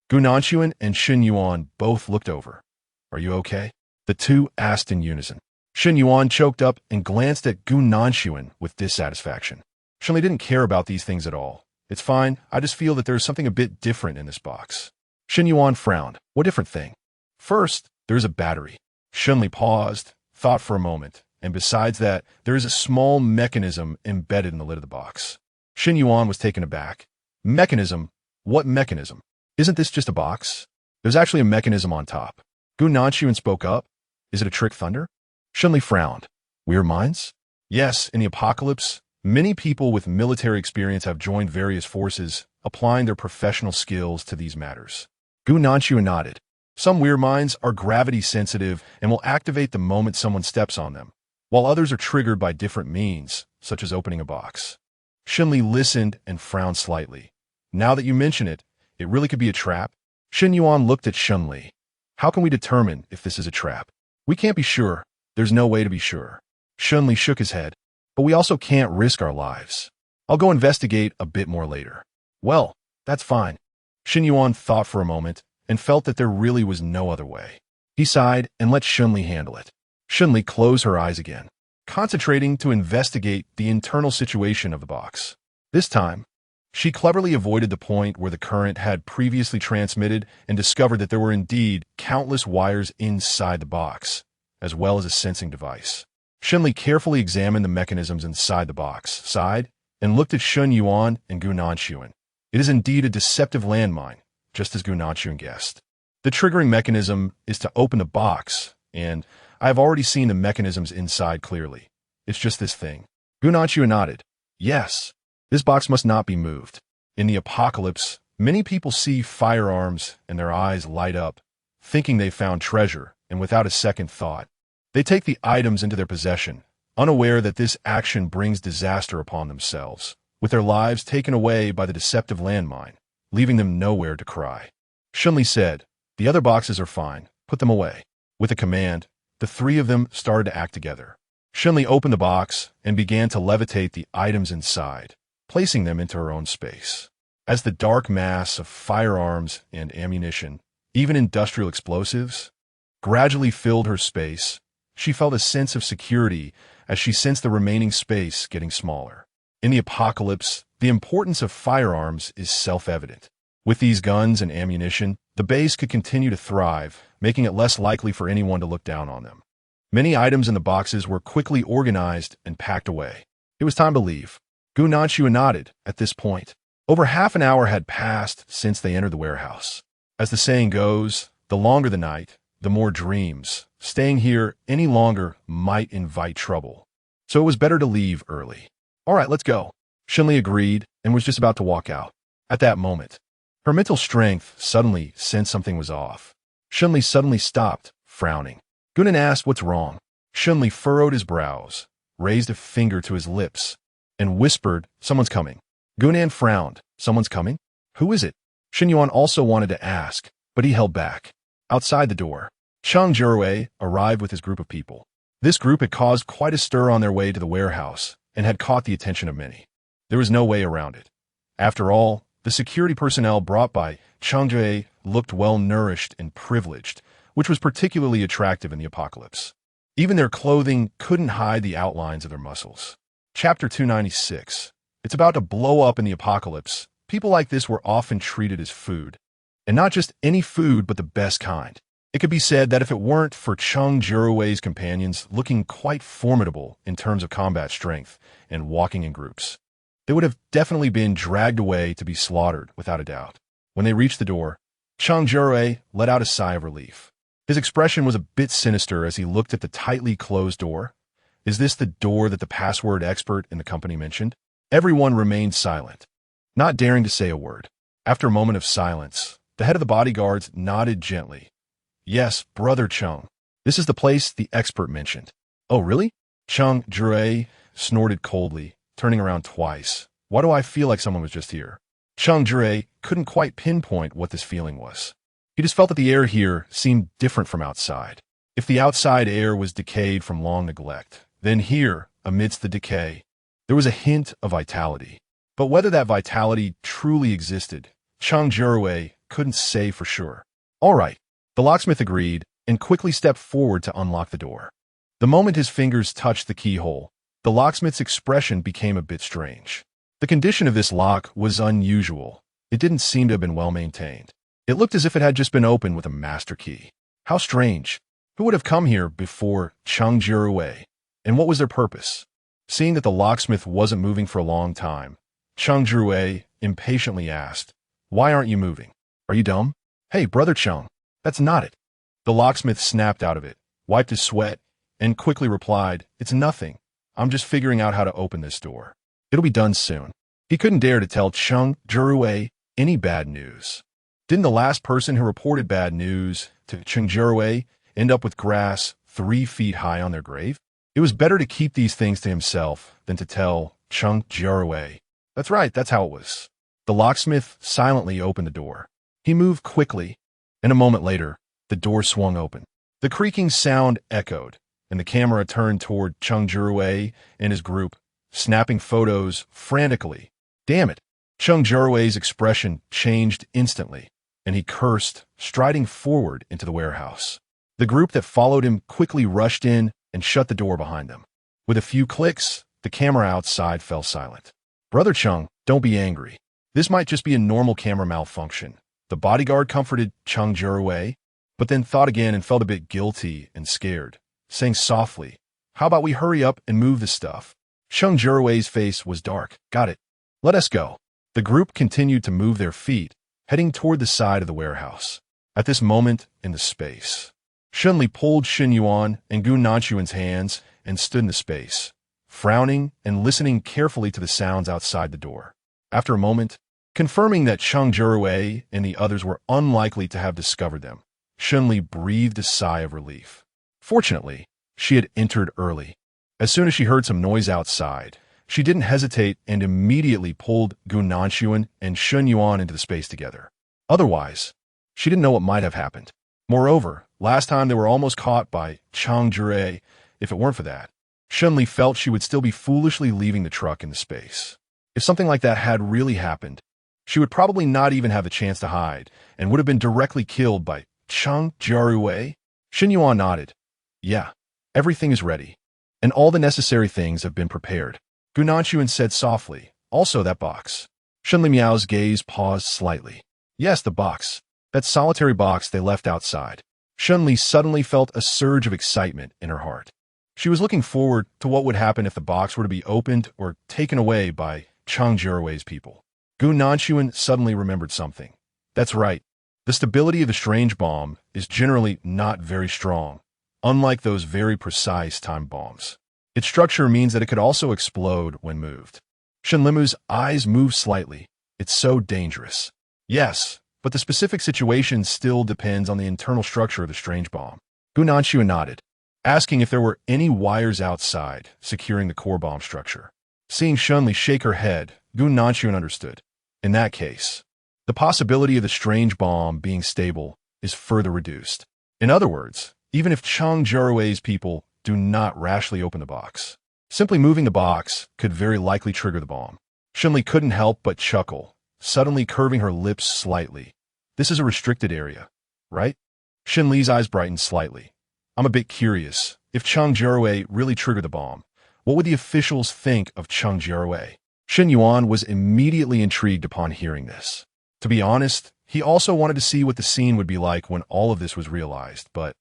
Gu Nanxuan and Xin Yuan both looked over. "Are you okay?" the two asked in unison. Xin Yuan choked up and glanced at Gu Nanxuan with dissatisfaction. Shen Li didn't care about these things at all. "It's fine, I just feel that there's something a bit different in this box." Xin Yuan frowned. "What different thing?" "First, there's a battery." Shen Li paused, thought for a moment, and besides that, there is a small mechanism embedded in the lid of the box. Xin Yuan was taken aback. "Mechanism? What mechanism? Isn't this just a box?" "There's actually a mechanism on top." Gu Nanxuan spoke up. "Is it a trick thunder?" Shen Li frowned. "Weird minds?" "Yes, in the apocalypse, many people with military experience have joined various forces, applying their professional skills to these matters." Gu Nanxuan nodded. "Some weird minds are gravity sensitive and will activate the moment someone steps on them, while others are triggered by different means, such as opening a box." Shen Li listened and frowned slightly. "Now that you mention it, it really could be a trap." Xin Yuan looked at Shen Li. "How can we determine if this is a trap?" "We can't be sure. There's no way to be sure." Shen Li shook his head. "But we also can't risk our lives. I'll go investigate a bit more later." "Well, that's fine." Xin Yuan thought for a moment and felt that there really was no other way. He sighed and let Shen Li handle it. Shen Li closed her eyes again, concentrating to investigate the internal situation of the box. This time, she cleverly avoided the point where the current had previously transmitted and discovered that there were indeed countless wires inside the box, as well as a sensing device. Shen Li carefully examined the mechanisms inside the box, sighed, and looked at Shen Yuan and Gu Nanxuan. It is indeed a deceptive landmine, just as Gu Nanxuan guessed. The triggering mechanism is to open the box, and I have already seen the mechanisms inside clearly. It's just this thing. Gu Nanxuan nodded. "Yes, this box must not be moved." In the apocalypse, many people see firearms and their eyes light up, thinking they found treasure, and without a second thought, they take the items into their possession, unaware that this action brings disaster upon themselves, with their lives taken away by the deceptive landmine, leaving them nowhere to cry. Shen Li said, "The other boxes are fine. Put them away." With a command, the three of them started to act together. Shen Li opened the box and began to levitate the items inside, placing them into her own space. As the dark mass of firearms and ammunition, even industrial explosives, gradually filled her space, she felt a sense of security as she sensed the remaining space getting smaller. In the apocalypse, the importance of firearms is self-evident. With these guns and ammunition, the base could continue to thrive, making it less likely for anyone to look down on them. Many items in the boxes were quickly organized and packed away. It was time to leave. Gu Nanxuan nodded at this point. Over half an hour had passed since they entered the warehouse. As the saying goes, the longer the night, the more dreams. Staying here any longer might invite trouble. So it was better to leave early. "All right, let's go." Shen Li agreed and was just about to walk out. At that moment, her mental strength suddenly sensed something was off. Shen Li suddenly stopped, frowning. Gunan asked what's wrong. Shen Li furrowed his brows, raised a finger to his lips, and whispered, "Someone's coming." Gunan frowned. "Someone's coming? Who is it?" Shen Yuan also wanted to ask, but he held back. Outside the door, Cheng Jiarui arrived with his group of people. This group had caused quite a stir on their way to the warehouse and had caught the attention of many. There was no way around it. After all, the security personnel brought by Cheng Jiarui looked well-nourished and privileged, which was particularly attractive in the apocalypse. Even their clothing couldn't hide the outlines of their muscles. Chapter 296. It's about to blow up in the apocalypse. People like this were often treated as food. And not just any food, but the best kind. It could be said that if it weren't for Cheng Jiarui's companions looking quite formidable in terms of combat strength and walking in groups, they would have definitely been dragged away to be slaughtered, without a doubt. When they reached the door, Cheng Jiarui let out a sigh of relief. His expression was a bit sinister as he looked at the tightly closed door. Is this the door that the password expert in the company mentioned? Everyone remained silent, not daring to say a word. After a moment of silence, the head of the bodyguards nodded gently. "Yes, Brother Cheng. This is the place the expert mentioned." "Oh, really?" Cheng Jiarui snorted coldly, turning around twice, Why do I feel like someone was just here? Cheng Jiarui couldn't quite pinpoint what this feeling was. He just felt that the air here seemed different from outside. If the outside air was decayed from long neglect, then here, amidst the decay, there was a hint of vitality. But whether that vitality truly existed, Cheng Jiarui couldn't say for sure. All right, the locksmith agreed and quickly stepped forward to unlock the door. The moment his fingers touched the keyhole, the locksmith's expression became a bit strange. The condition of this lock was unusual. It didn't seem to have been well maintained. It looked as if it had just been opened with a master key. How strange. Who would have come here before Cheng Jiarui? And what was their purpose? Seeing that the locksmith wasn't moving for a long time, Cheng Jiarui impatiently asked, "Why aren't you moving? Are you dumb? Hey, brother Cheng, that's not it." The locksmith snapped out of it, wiped his sweat, and quickly replied, "It's nothing. I'm just figuring out how to open this door. It'll be done soon." He couldn't dare to tell Cheng Jiarui any bad news. Didn't the last person who reported bad news to Cheng Jiarui end up with grass 3 feet high on their grave? It was better to keep these things to himself than to tell Cheng Jiarui. That's right, that's how it was. The locksmith silently opened the door. He moved quickly, and a moment later, the door swung open. The creaking sound echoed, and the camera turned toward Cheng Jiarui and his group, snapping photos frantically. Damn it! Cheng Jiarui's expression changed instantly, and he cursed, striding forward into the warehouse. The group that followed him quickly rushed in and shut the door behind them. With a few clicks, the camera outside fell silent. "Brother Cheng, don't be angry. This might just be a normal camera malfunction." The bodyguard comforted Cheng Jiarui, but then thought again and felt a bit guilty and scared, saying softly, "How about we hurry up and move the stuff?" Cheng Jiarui's face was dark. "Got it. Let us go." The group continued to move their feet, heading toward the side of the warehouse. At this moment in the space, Shen Li pulled Shen Yuan and Gu Nanshuan's hands and stood in the space, frowning and listening carefully to the sounds outside the door. After a moment, confirming that Cheng Jiarui and the others were unlikely to have discovered them, Shen Li breathed a sigh of relief. Fortunately, she had entered early. As soon as she heard some noise outside, she didn't hesitate and immediately pulled Gu Nanshuan and Shen Yuan into the space together. Otherwise, she didn't know what might have happened. Moreover, last time they were almost caught by Cheng Jiarui. If it weren't for that, Shen Li felt she would still be foolishly leaving the truck in the space. If something like that had really happened, she would probably not even have the chance to hide and would have been directly killed by Cheng Jiarui. Shen Yuan nodded. "Yeah, everything is ready, and all the necessary things have been prepared." Gu Nanshuan said softly, "Also that box." Shen Li Miao's gaze paused slightly. "Yes, the box. That solitary box they left outside." Shen Li suddenly felt a surge of excitement in her heart. She was looking forward to what would happen if the box were to be opened or taken away by Cheng Jiarui's people. Gu Nanshuan suddenly remembered something. That's right. The stability of the strange bomb is generally not very strong, unlike those very precise time bombs. Its structure means that it could also explode when moved. Shen Limu's eyes moved slightly. It's so dangerous. Yes, but the specific situation still depends on the internal structure of the strange bomb. Gu Nanshuan nodded, asking if there were any wires outside securing the core bomb structure. Seeing Shen Li shake her head, Gu Nanshuan understood. In that case, the possibility of the strange bomb being stable is further reduced. In other words, even if Cheng Jiarui's people do not rashly open the box, simply moving the box could very likely trigger the bomb. Shen Li couldn't help but chuckle, suddenly curving her lips slightly. This is a restricted area, right? Shen Li's eyes brightened slightly. I'm a bit curious. If Cheng Jiarui really triggered the bomb, what would the officials think of Cheng Jiarui? Shen Yuan was immediately intrigued upon hearing this. To be honest, he also wanted to see what the scene would be like when all of this was realized, but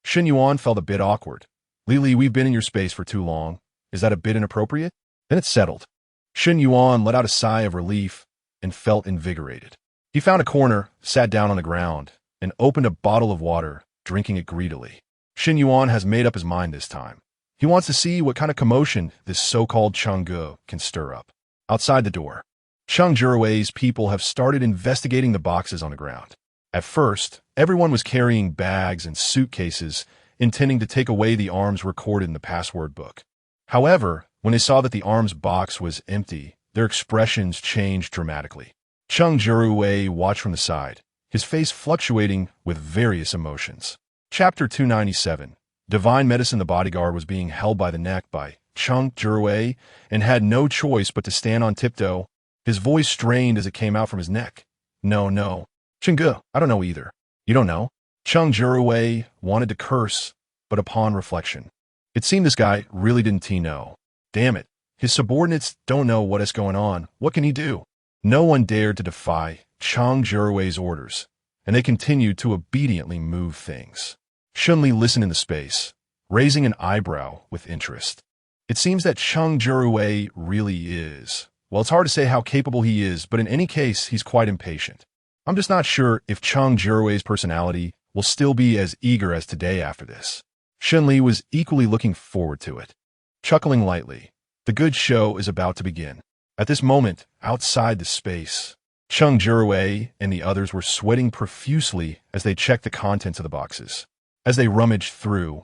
Shen Yuan felt a bit awkward. "Li, we've been in your space for too long. Is that a bit inappropriate?" Then it settled. Shen Yuan let out a sigh of relief and felt invigorated. He found a corner, sat down on the ground, and opened a bottle of water, drinking it greedily. Shen Yuan has made up his mind this time. He wants to see what kind of commotion this so-called Chang'e can stir up. Outside the door, Cheng Jiarui's people have started investigating the boxes on the ground. At first, everyone was carrying bags and suitcases, intending to take away the arms recorded in the password book. However, when they saw that the arms box was empty their expressions changed dramatically. Cheng Jiarui watched from the side, his face fluctuating with various emotions. Chapter 297. Divine Medicine. The bodyguard was being held by the neck by Cheng Jiarui and had no choice but to stand on tiptoe. His voice strained as it came out from his neck. No. Chengge, I don't know either. You don't know? Cheng Jiarui wanted to curse, but upon reflection, it seemed this guy really didn't know. Damn it. His subordinates don't know what is going on. What can he do? No one dared to defy Cheng Jiarui's orders, and they continued to obediently move things. Shen Li listened in the space, raising an eyebrow with interest. It seems that Cheng Jiarui really is. Well, it's hard to say how capable he is, but in any case, he's quite impatient. I'm just not sure if Cheng Jiarui's personality will still be as eager as today after this. Shen Li was equally looking forward to it. Chuckling lightly, the good show is about to begin. At this moment, outside the space, Cheng Jiarui and the others were sweating profusely as they checked the contents of the boxes. As they rummaged through,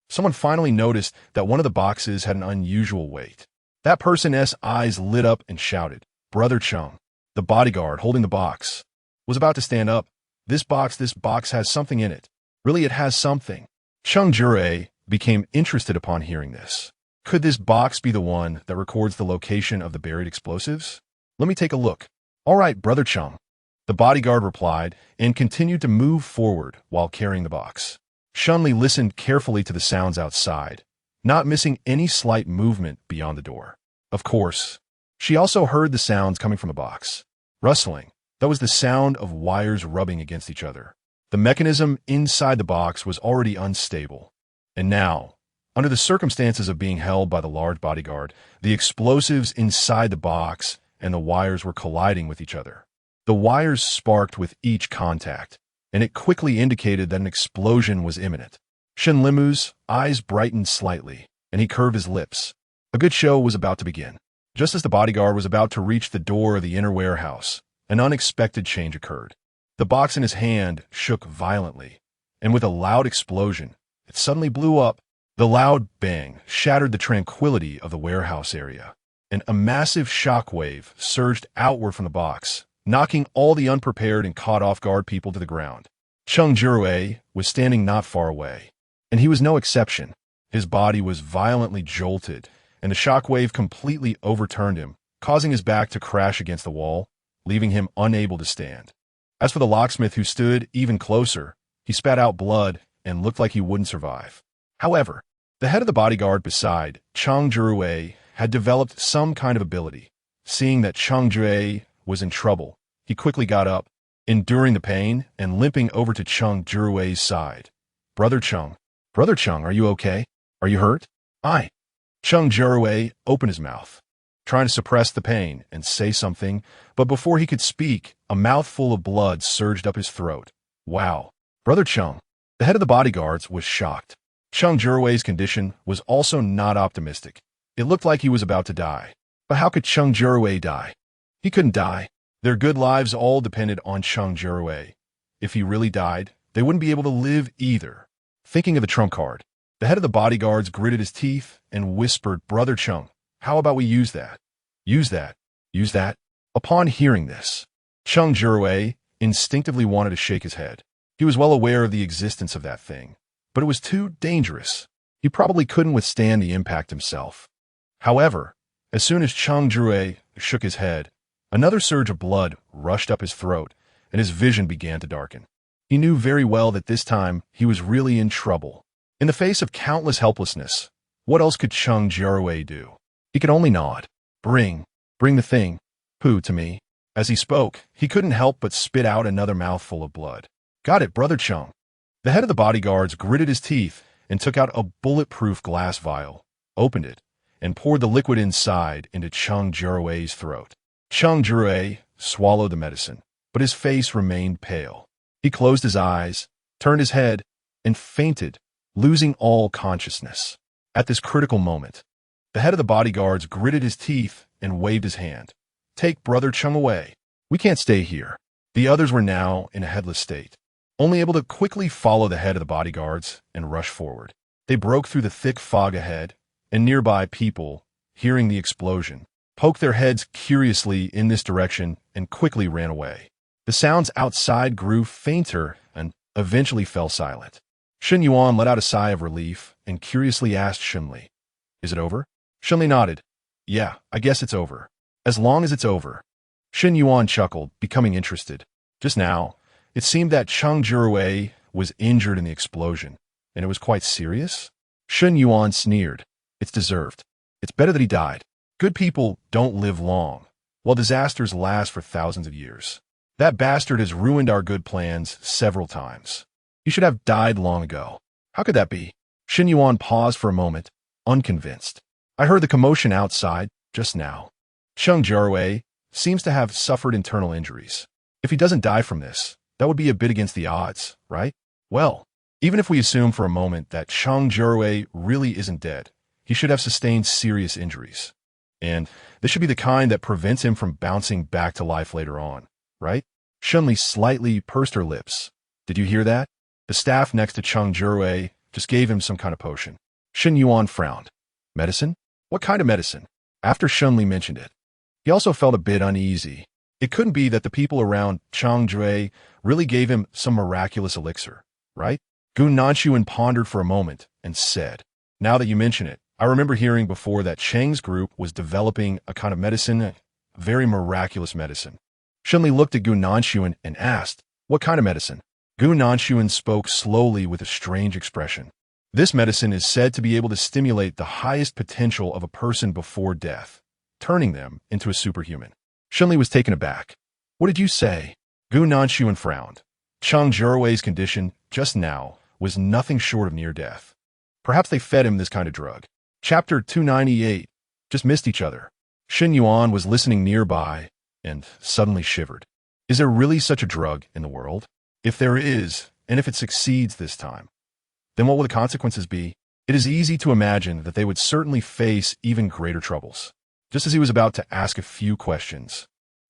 someone finally noticed that one of the boxes had an unusual weight. That person's eyes lit up and shouted, "Brother Cheng!" The bodyguard holding the box was about to stand up. This box has something in it. Really, it has something. Cheng Jiarui became interested upon hearing this. Could this box be the one that records the location of the buried explosives? Let me take a look. All right, Brother Cheng. The bodyguard replied and continued to move forward while carrying the box. Shen Li listened carefully to the sounds outside, not missing any slight movement beyond the door. Of course, she also heard the sounds coming from the box. Rustling. That was the sound of wires rubbing against each other. The mechanism inside the box was already unstable. And now, under the circumstances of being held by the large bodyguard, the explosives inside the box and the wires were colliding with each other. The wires sparked with each contact, and it quickly indicated that an explosion was imminent. Shen Limu's eyes brightened slightly, and he curved his lips. A good show was about to begin. Just as the bodyguard was about to reach the door of the inner warehouse, an unexpected change occurred. The box in his hand shook violently, and with a loud explosion, it suddenly blew up. The loud bang shattered the tranquility of the warehouse area, and a massive shockwave surged outward from the box, knocking all the unprepared and caught off-guard people to the ground. Cheng Jiarui was standing not far away, and he was no exception. His body was violently jolted, and the shockwave completely overturned him, causing his back to crash against the wall, leaving him unable to stand. As for the locksmith who stood even closer, he spat out blood and looked like he wouldn't survive. However, the head of the bodyguard beside Cheng Jiarui had developed some kind of ability. Seeing that Cheng Jiarui was in trouble, he quickly got up, enduring the pain and limping over to Cheng Jiarui's side. Brother Cheng, are you okay? Are you hurt? Aye. Cheng Jiarui opened his mouth, trying to suppress the pain and say something, but before he could speak, a mouthful of blood surged up his throat. Wow. Brother Cheng, the head of the bodyguards, was shocked. Cheng Jiarui's condition was also not optimistic. It looked like he was about to die. But how could Cheng Jiarui die? He couldn't die. Their good lives all depended on Cheng Jiarui. If he really died, they wouldn't be able to live either. Thinking of the trump card, the head of the bodyguards gritted his teeth and whispered, Brother Cheng, how about we use that? Use that. Upon hearing this, Cheng Jiarui instinctively wanted to shake his head. He was well aware of the existence of that thing, but it was too dangerous. He probably couldn't withstand the impact himself. However, as soon as Cheng Jiarui shook his head, another surge of blood rushed up his throat, and his vision began to darken. He knew very well that this time he was really in trouble. In the face of countless helplessness, what else could Cheng Jiarui do? He could only nod. Bring the thing. Pooh, to me. As he spoke, he couldn't help but spit out another mouthful of blood. Got it, Brother Cheng. The head of the bodyguards gritted his teeth and took out a bulletproof glass vial, opened it, and poured the liquid inside into Cheng Jiarui's throat. Cheng Jiarui swallowed the medicine, but his face remained pale. He closed his eyes, turned his head, and fainted, losing all consciousness. At this critical moment, the head of the bodyguards gritted his teeth and waved his hand. Take Brother Cheng away. We can't stay here. The others were now in a headless state, only able to quickly follow the head of the bodyguards and rush forward. They broke through the thick fog ahead, and nearby people, hearing the explosion, poked their heads curiously in this direction and quickly ran away. The sounds outside grew fainter and eventually fell silent. Shen Yuan let out a sigh of relief and curiously asked Shen Li, "Is it over?" Shen Li nodded. "Yeah, I guess it's over. As long as it's over." Shen Yuan chuckled, becoming interested. Just now, it seemed that Cheng Jiarui was injured in the explosion, and it was quite serious. Shen Yuan sneered. "It's deserved. It's better that he died. Good people don't live long, while disasters last for thousands of years. That bastard has ruined our good plans several times. He should have died long ago." "How could that be?" Shen Yuan paused for a moment, unconvinced. "I heard the commotion outside just now. Cheng Jiarui seems to have suffered internal injuries. If he doesn't die from this, that would be a bit against the odds, right? Well, even if we assume for a moment that Cheng Jiarui really isn't dead, he should have sustained serious injuries. And this should be the kind that prevents him from bouncing back to life later on, right?" Shen Li slightly pursed her lips. "Did you hear that?" The staff next to Cheng Jiarui just gave him some kind of potion. Shen Yuan frowned. "Medicine? What kind of medicine?" After Shen Li mentioned it, he also felt a bit uneasy. It couldn't be that the people around Cheng Jiarui really gave him some miraculous elixir, right? Gu Nanshuan pondered for a moment and said, "Now that you mention it, I remember hearing before that Cheng's group was developing a kind of medicine, a very miraculous medicine." Shen Li looked at Gu Nanshuan and asked, "What kind of medicine?" Gu Nanshuan spoke slowly with a strange expression. "This medicine is said to be able to stimulate the highest potential of a person before death, turning them into a superhuman." Shen Li was taken aback. "What did you say?" Gu Nanshuan frowned. Cheng Jiarui's condition just now was nothing short of near death. Perhaps they fed him this kind of drug. Chapter 298. Just missed each other. Shen Yuan was listening nearby and suddenly shivered. Is there really such a drug in the world? If there is, and if it succeeds this time, then what will the consequences be? It is easy to imagine that they would certainly face even greater troubles. Just as he was about to ask a few questions,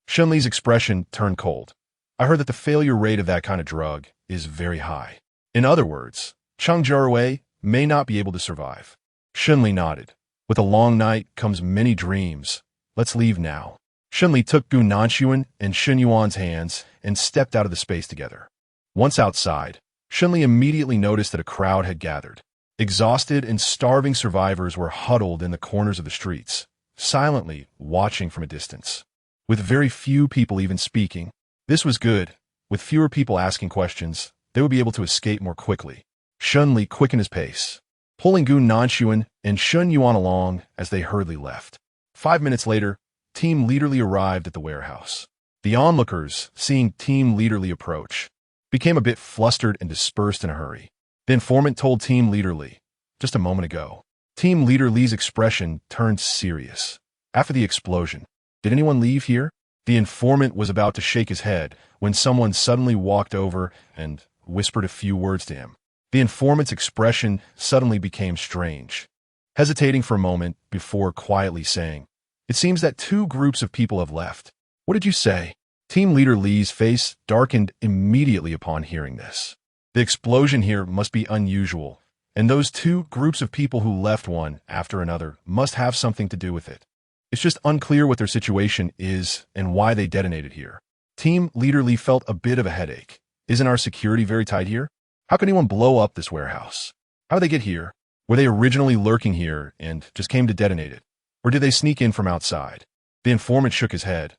Shen Li's expression turned cold. "I heard that the failure rate of that kind of drug is very high. In other words, Cheng Jiarui may not be able to survive." Shen Li nodded. "With a long night comes many dreams. Let's leave now." Shen Li took Gu Nanshuan and Shen Yuan's hands and stepped out of the space together. Once outside, Shen Li immediately noticed that a crowd had gathered. Exhausted and starving survivors were huddled in the corners of the streets, silently watching from a distance, with very few people even speaking. This was good. With fewer people asking questions, they would be able to escape more quickly. Shen Li quickened his pace, pulling Gu Nanshuan and Shen Yuan along as they hurriedly left. 5 minutes later, Team Leaderly arrived at the warehouse. The onlookers, seeing Team Leaderly approach, became a bit flustered and dispersed in a hurry. The informant told Team Leaderly, just a moment ago. Team Leader Li's expression turned serious. "After the explosion, did anyone leave here?" The informant was about to shake his head when someone suddenly walked over and whispered a few words to him. The informant's expression suddenly became strange, hesitating for a moment before quietly saying, "It seems that 2 groups of people have left." "What did you say?" Team Leader Li's face darkened immediately upon hearing this. The explosion here must be unusual, and those 2 groups of people who left one after another must have something to do with it. It's just unclear what their situation is and why they detonated here. Team Leader Li felt a bit of a headache. "Isn't our security very tight here? How could anyone blow up this warehouse? How did they get here? Were they originally lurking here and just came to detonate it? Or did they sneak in from outside?" The informant shook his head.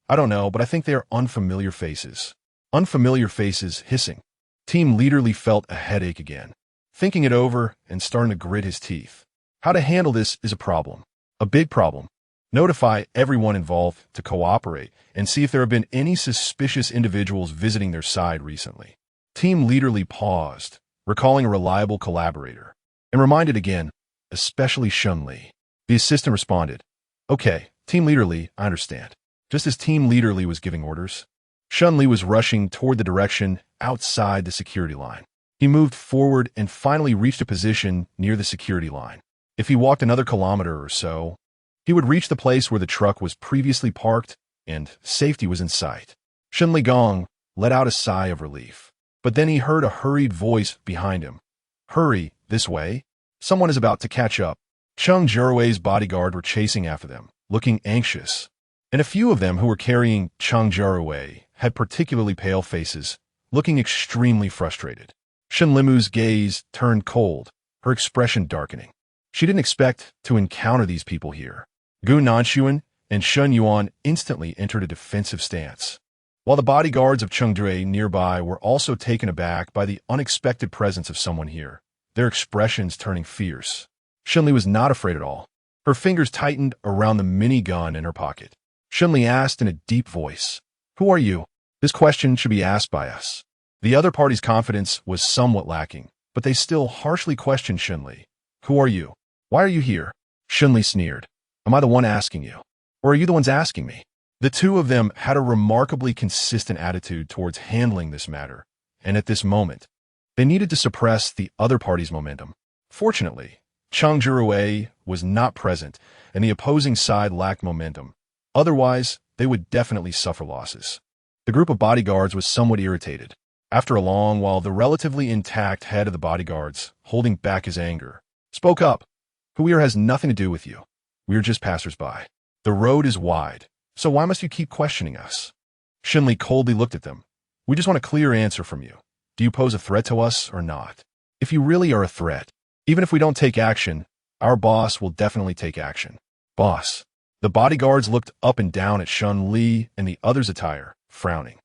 "I don't know, but I think they are unfamiliar faces." Unfamiliar faces hissing. Team Leader Li felt a headache again. Thinking it over and starting to grit his teeth. How to handle this is a problem. A big problem. Notify everyone involved to cooperate and see if there have been any suspicious individuals visiting their side recently. Team Leader Li paused, recalling a reliable collaborator, and reminded again, especially Shen Li. The assistant responded, "Okay, Team Leader Li, I understand." Just as Team Leader Li was giving orders, Shen Li was rushing toward the direction outside the security line. He moved forward and finally reached a position near the security line. If he walked another kilometer or so, he would reach the place where the truck was previously parked and safety was in sight. Shen Li Gong let out a sigh of relief, but then he heard a hurried voice behind him. "Hurry, this way. Someone is about to catch up." Cheng Jiarui's bodyguard were chasing after them, looking anxious. And a few of them who were carrying Cheng Jiarui had particularly pale faces, looking extremely frustrated. Shen Limu's gaze turned cold, her expression darkening. She didn't expect to encounter these people here. Gu Nanshuan and Shen Yuan instantly entered a defensive stance, while the bodyguards of Cheng Jiarui nearby were also taken aback by the unexpected presence of someone here, their expressions turning fierce. Shen Li was not afraid at all. Her fingers tightened around the minigun in her pocket. Shen Li asked in a deep voice, "Who are you?" This question should be asked by us. The other party's confidence was somewhat lacking, but they still harshly questioned Shen Li. "Who are you? Why are you here?" Shen Li sneered. "Am I the one asking you? Or are you the ones asking me?" The two of them had a remarkably consistent attitude towards handling this matter, and at this moment, they needed to suppress the other party's momentum. Fortunately, Cheng Jiarui was not present, and the opposing side lacked momentum. Otherwise, they would definitely suffer losses. The group of bodyguards was somewhat irritated. After a long while, the relatively intact head of the bodyguards, holding back his anger, spoke up. "Who here has nothing to do with you. We are just passers-by. The road is wide, so why must you keep questioning us?" Shen Li coldly looked at them. "We just want a clear answer from you. Do you pose a threat to us or not? If you really are a threat, even if we don't take action, our boss will definitely take action." "Boss." The bodyguards looked up and down at Shen Li and the others' attire, frowning.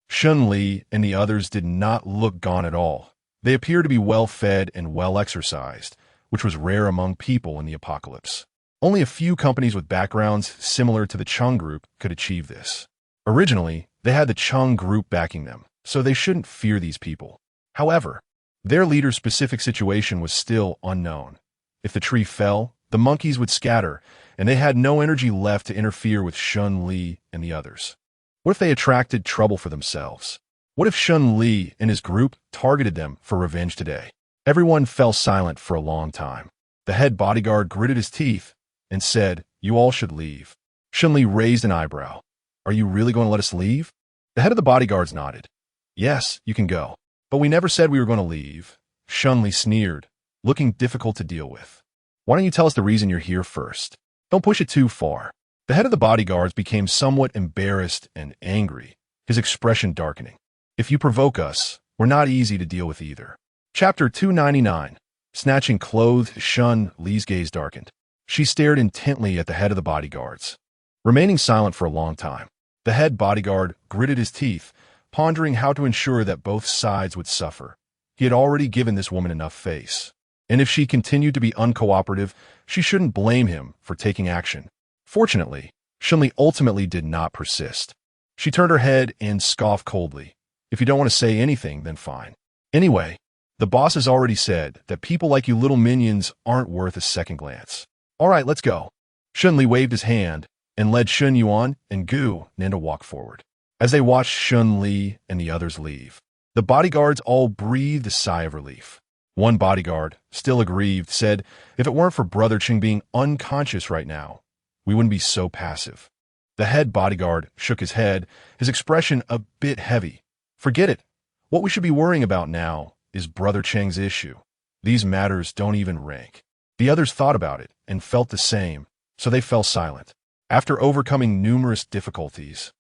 Shen Li and the others did not look gaunt at all. They appeared to be well-fed and well-exercised, which was rare among people in the apocalypse. Only a few companies with backgrounds similar to the Cheng Group could achieve this. Originally, they had the Cheng Group backing them, so they shouldn't fear these people. However, their leader's specific situation was still unknown. If the tree fell, the monkeys would scatter, and they had no energy left to interfere with Shen Li and the others. What if they attracted trouble for themselves? What if Shen Li and his group targeted them for revenge today? Everyone fell silent for a long time. The head bodyguard gritted his teeth and said, "You all should leave." Shen Li raised an eyebrow. "Are you really going to let us leave?" The head of the bodyguards nodded. "Yes, you can go. But we never said we were going to leave." Shen Li sneered, looking difficult to deal with. "Why don't you tell us the reason you're here first? Don't push it too far." The head of the bodyguards became somewhat embarrassed and angry, his expression darkening. "If you provoke us, we're not easy to deal with either." Chapter 299. Snatching clothes, Shen Li's gaze darkened. She stared intently at the head of the bodyguards, remaining silent for a long time. The head bodyguard gritted his teeth, pondering how to ensure that both sides would suffer. He had already given this woman enough face, and if she continued to be uncooperative, she shouldn't blame him for taking action. Fortunately, Shen Li ultimately did not persist. She turned her head and scoffed coldly. "If you don't want to say anything, then fine. Anyway, the boss has already said that people like you little minions aren't worth a second glance. All right, let's go." Shen Li waved his hand and led Shen Yuan and Gu Nin to walk forward. As they watched Shen Li and the others leave, the bodyguards all breathed a sigh of relief. One bodyguard, still aggrieved, said, "If it weren't for Brother Cheng being unconscious right now, we wouldn't be so passive." The head bodyguard shook his head, his expression a bit heavy. "Forget it. What we should be worrying about now is Brother Cheng's issue. These matters don't even rank." The others thought about it and felt the same, so they fell silent. After overcoming numerous difficulties,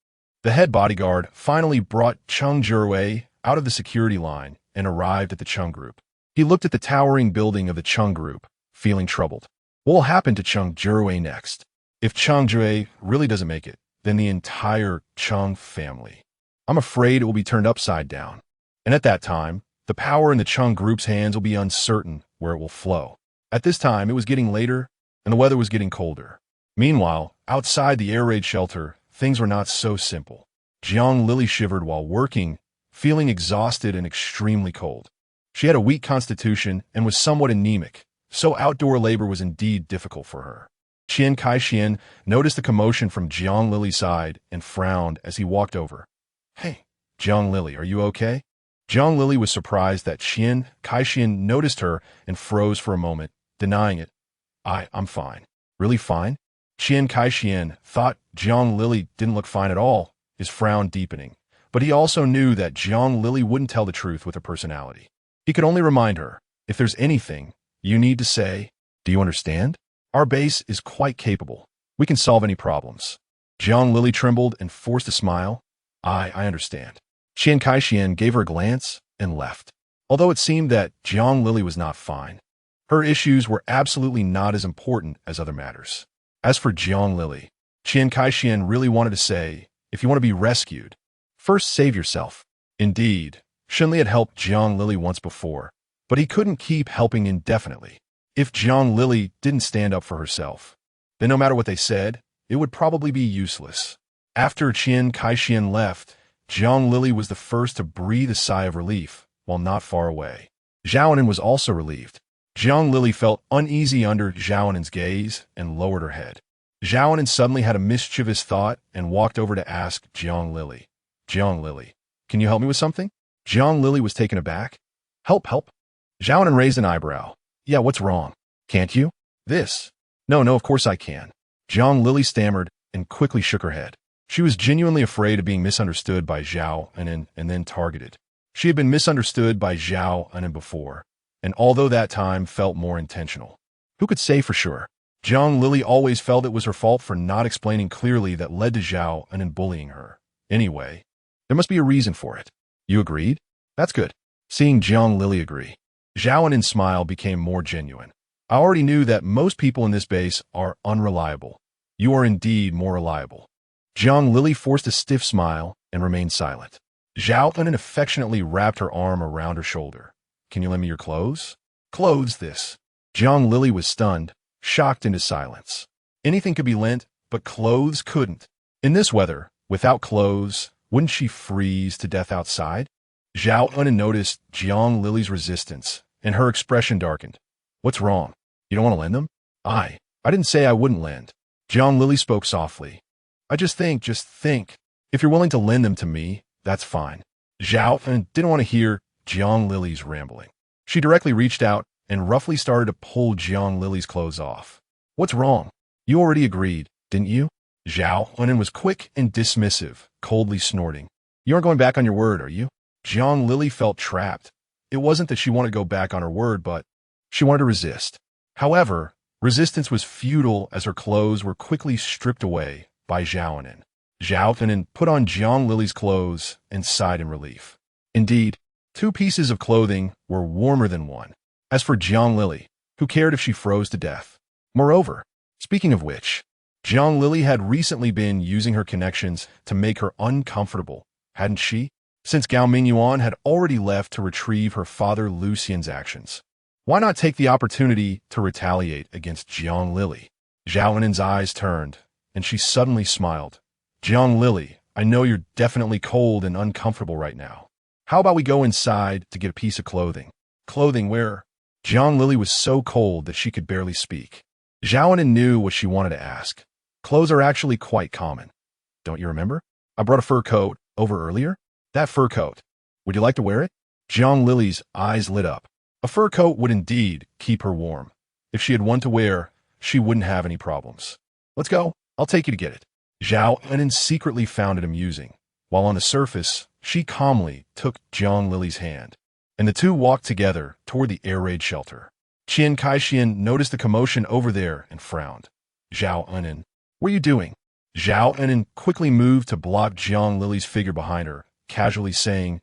the head bodyguard finally brought Cheng Jiarui out of the security line and arrived at the Cheng Group. He looked at the towering building of the Cheng Group, feeling troubled. What will happen to Cheng Jiarui next? If Cheng Jiarui really doesn't make it, then the entire Cheng family. I'm afraid it will be turned upside down. And at that time, the power in the Cheng Group's hands will be uncertain where it will flow. At this time, it was getting later, and the weather was getting colder. Meanwhile, outside the air raid shelter, things were not so simple. Jiang Lily shivered while working, feeling exhausted and extremely cold. She had a weak constitution and was somewhat anemic, so outdoor labor was indeed difficult for her. Qian Kaixian noticed the commotion from Jiang Lily's side and frowned as he walked over. "Hey, Jiang Lily, are you okay?" Jiang Lily was surprised that Qian Kaixian noticed her and froze for a moment, denying it. I'm fine." "Really fine?" Qian Kaixian thought Jiang Lily didn't look fine at all, his frown deepening. But he also knew that Jiang Lily wouldn't tell the truth with her personality. He could only remind her, "If there's anything, you need to say, do you understand? Our base is quite capable. We can solve any problems. Jiang Lili trembled and forced a smile. I understand. Qian Kaixian gave her a glance and left. Although it seemed that Jiang Lili was not fine, her issues were absolutely not as important as other matters. As for Jiang Lili, Qian Kaixian really wanted to say, if you want to be rescued, first save yourself. Indeed, Shen Li had helped Jiang Lili once before, but he couldn't keep helping indefinitely. If Jiang Lili didn't stand up for herself, then no matter what they said, it would probably be useless. After Qian Kaixian left, Jiang Lili was the first to breathe a sigh of relief, while not far away. Zhaonan was also relieved. Jiang Lili felt uneasy under Zhaonan's gaze and lowered her head. Zhaonan suddenly had a mischievous thought and walked over to ask Jiang Lili, Jiang Lili, can you help me with something? Jiang Lili was taken aback. Help. Zhaonan raised an eyebrow. Yeah, what's wrong? Can't you? This. No, of course I can. Jiang Lili stammered and quickly shook her head. She was genuinely afraid of being misunderstood by Zhaonan and then targeted. She had been misunderstood by Zhaonan before, and although that time felt more intentional. Who could say for sure? Jiang Lili always felt it was her fault for not explaining clearly that led to Zhaonan bullying her. Anyway, there must be a reason for it. You agreed? That's good. Seeing Jiang Lili agree, Zhaonan's smile became more genuine. I already knew that most people in this base are unreliable. You are indeed more reliable. Jiang Lili forced a stiff smile and remained silent. Zhaonan affectionately wrapped her arm around her shoulder. Can you lend me your clothes? Clothes, this. Jiang Lili was stunned, shocked into silence. Anything could be lent, but clothes couldn't. In this weather, without clothes, wouldn't she freeze to death outside? Zhaonan noticed Jiang Lili's resistance, and her expression darkened. What's wrong? You don't want to lend them? I didn't say I wouldn't lend. Jiang Lili spoke softly. I just think, if you're willing to lend them to me, that's fine. Zhaonan didn't want to hear Jiang Lili's rambling. She directly reached out and roughly started to pull Jiang Lili's clothes off. What's wrong? You already agreed, didn't you? Zhaonan was quick and dismissive, coldly snorting. You aren't going back on your word, are you? Jiang Lili felt trapped. It wasn't that she wanted to go back on her word, but she wanted to resist. However, resistance was futile as her clothes were quickly stripped away by Zhaonan. Zhaonan put on Jiang Lili's clothes and sighed in relief. Indeed, 2 pieces of clothing were warmer than one. As for Jiang Lili, who cared if she froze to death? Moreover, speaking of which, Jiang Lili had recently been using her connections to make her uncomfortable, hadn't she? Since Gao Minguan had already left to retrieve her father Lucian's actions. Why not take the opportunity to retaliate against Jiang Lili? Zhaonan's eyes turned, and she suddenly smiled. Jiang Lili, I know you're definitely cold and uncomfortable right now. How about we go inside to get a piece of clothing? Clothing where? Jiang Lili was so cold that she could barely speak. Zhaonan knew what she wanted to ask. Clothes are actually quite common. Don't you remember? I brought a fur coat over earlier. That fur coat. Would you like to wear it? Jiang Lili's eyes lit up. A fur coat would indeed keep her warm. If she had one to wear, she wouldn't have any problems. Let's go. I'll take you to get it. Zhaonan secretly found it amusing, while on the surface, she calmly took Jiang Lili's hand, and the two walked together toward the air raid shelter. Qian Kaixian noticed the commotion over there and frowned. Zhaonan, what are you doing? Zhaonan quickly moved to block Jiang Lili's figure behind her, casually saying,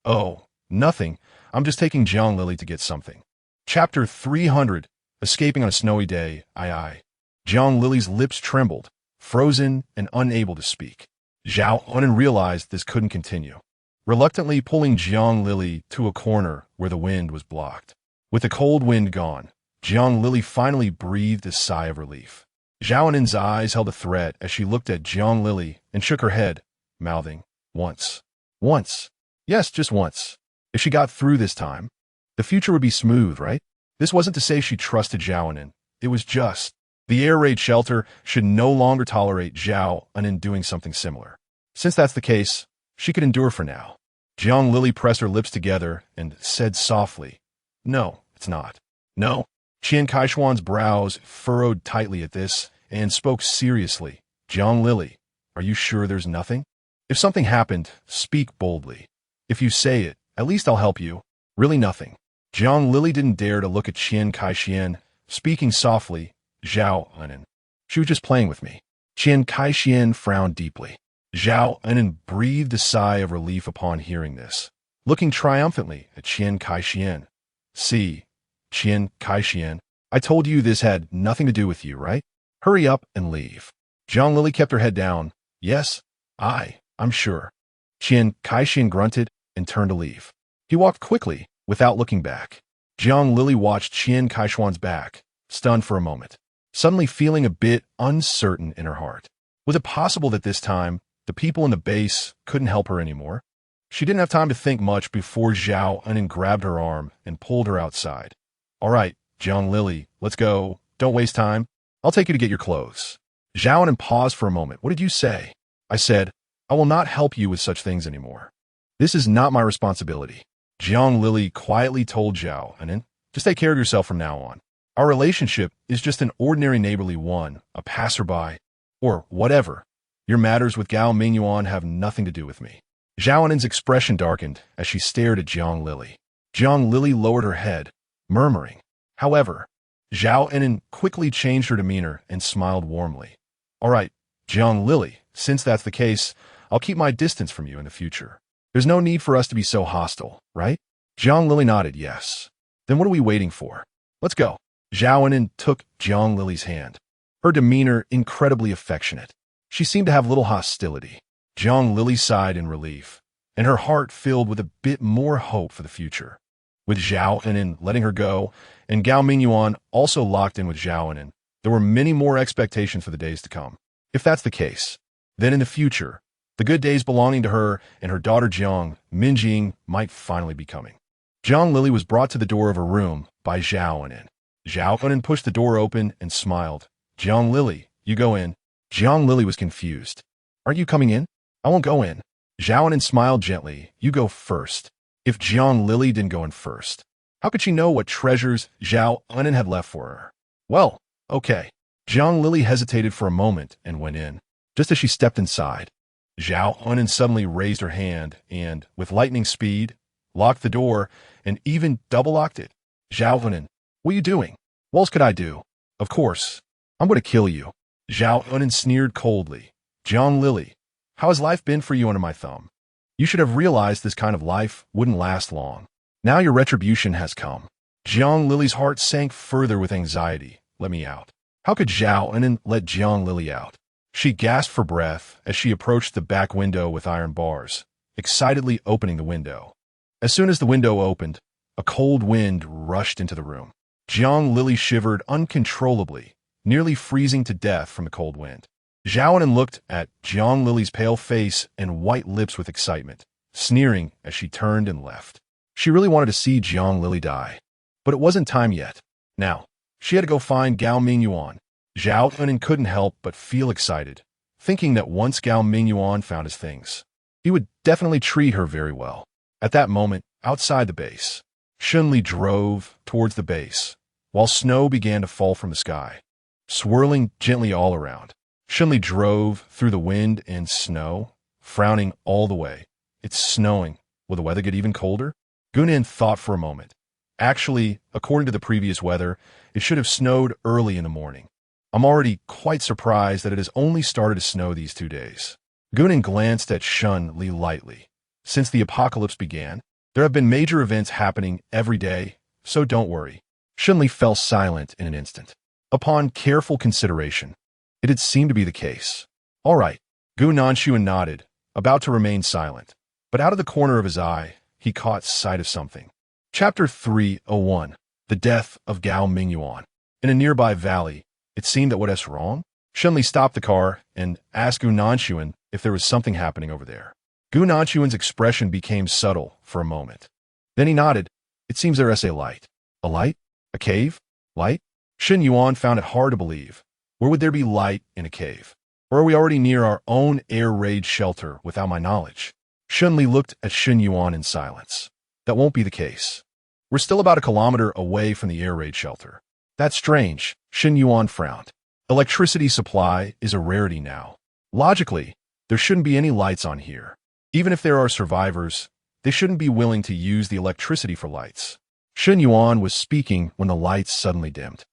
Oh, nothing. I'm just taking Jiang Lili to get something. Chapter 300, Escaping on a Snowy Day, Aye. Jiang Lili's lips trembled, frozen and unable to speak. Zhaonan realized this couldn't continue, reluctantly pulling Jiang Lili to a corner where the wind was blocked. With the cold wind gone, Jiang Lili finally breathed a sigh of relief. Zhaonan's eyes held a threat as she looked at Jiang Lili and shook her head, mouthing, Once. Yes, just once. If she got through this time, the future would be smooth, right? This wasn't to say she trusted Zhaonan. It was just, the air raid shelter should no longer tolerate Zhaonan doing something similar. Since that's the case, she could endure for now. Jiang Lili pressed her lips together and said softly, No, it's not. No. Qian Kaishuan's brows furrowed tightly at this and spoke seriously. Jiang Lili, are you sure there's nothing? If something happened, speak boldly. If you say it, at least I'll help you. Really nothing. Jiang Lili didn't dare to look at Qian Kaixian, speaking softly, Zhaonan. She was just playing with me. Qian Kaixian frowned deeply. Zhao Enan breathed a sigh of relief upon hearing this, looking triumphantly at Qian Kaixian. See, Qian Kaixian, I told you this had nothing to do with you, right? Hurry up and leave. Zhang Lili kept her head down. Yes, I'm sure. Qian Kaixian grunted and turned to leave. He walked quickly, without looking back. Zhang Lili watched Qian Kaishuan's back, stunned for a moment, suddenly feeling a bit uncertain in her heart. Was it possible that this time, the people in the base couldn't help her anymore? She didn't have time to think much before Zhao Enan grabbed her arm and pulled her outside. All right, Zhang Lili, let's go. Don't waste time. I'll take you to get your clothes. Zhao Enan paused for a moment. What did you say? I said, I will not help you with such things anymore. This is not my responsibility. Zhang Lili quietly told Zhao Enan, just take care of yourself from now on. Our relationship is just an ordinary neighborly one, a passerby, or whatever. Your matters with Gao Minguan have nothing to do with me. Zhao Enan's expression darkened as she stared at Zhang Lili. Zhang Lili lowered her head, murmuring. However, Zhao Enan quickly changed her demeanor and smiled warmly. All right, Zhang Lili, since that's the case, I'll keep my distance from you in the future. There's no need for us to be so hostile, right? Zhang Lili nodded yes. Then what are we waiting for? Let's go. Zhao Enan took Zhang Lili's hand. Her demeanor incredibly affectionate. She seemed to have little hostility. Zhang Lili sighed in relief, and her heart filled with a bit more hope for the future. With Zhao Enan letting her go, and Gao Minguan also locked in with Zhao Enan, there were many more expectations for the days to come. If that's the case, then in the future, the good days belonging to her and her daughter Jiang Minjing might finally be coming. Zhang Lili was brought to the door of her room by Zhao Enan. Zhao Enan pushed the door open and smiled. Zhang Lili, you go in. Zhang Lili was confused. Aren't you coming in? I won't go in. Zhao Enan smiled gently. You go first. If Zhang Lili didn't go in first, how could she know what treasures Zhao Enan had left for her? Well, okay. Zhang Lili hesitated for a moment and went in. Just as she stepped inside, Zhao Enan suddenly raised her hand and, with lightning speed, locked the door and even double-locked it. Zhao Enan, what are you doing? What else could I do? Of course. I'm going to kill you. Zhao Enan sneered coldly. Zhang Lili, how has life been for you under my thumb? You should have realized this kind of life wouldn't last long. Now your retribution has come. Zhang Lili's heart sank further with anxiety. Let me out. How could Zhao Enan let Zhang Lili out? She gasped for breath as she approached the back window with iron bars, excitedly opening the window. As soon as the window opened, a cold wind rushed into the room. Zhang Lili shivered uncontrollably, nearly freezing to death from the cold wind. Zhao Enan looked at Zhang Lili's pale face and white lips with excitement, sneering as she turned and left. She really wanted to see Zhang Lili die. But it wasn't time yet. Now, she had to go find Gao Minguan. Zhao Enan couldn't help but feel excited, thinking that once Gao Minguan found his things, he would definitely treat her very well. At that moment, outside the base, Shen Li drove towards the base, while snow began to fall from the sky, swirling gently all around. Shen Li drove through the wind and snow, frowning all the way. It's snowing. Will the weather get even colder? Gunan thought for a moment. Actually, according to the previous weather, it should have snowed early in the morning. I'm already quite surprised that it has only started to snow these 2 days. Gunan glanced at Shen Li lightly. Since the apocalypse began, there have been major events happening every day, so don't worry. Shen Li fell silent in an instant. Upon careful consideration, it had seemed to be the case. All right, Gu Nanshuan nodded, about to remain silent. But out of the corner of his eye, he caught sight of something. Chapter 301, The Death of Gao Minguan. In a nearby valley, it seemed that what was wrong? Shen Li stopped the car and asked Gu Nanshuan if there was something happening over there. Gu Nanshuan's expression became subtle for a moment. Then he nodded. It seems there is a light. A light? A cave? Light? Shen Yuan found it hard to believe. Where would there be light in a cave? Or are we already near our own air raid shelter without my knowledge? Shen Li looked at Shen Yuan in silence. That won't be the case. We're still about a kilometer away from the air raid shelter. That's strange, Shen Yuan frowned. Electricity supply is a rarity now. Logically, there shouldn't be any lights on here. Even if there are survivors, they shouldn't be willing to use the electricity for lights. Shen Yuan was speaking when the lights suddenly dimmed.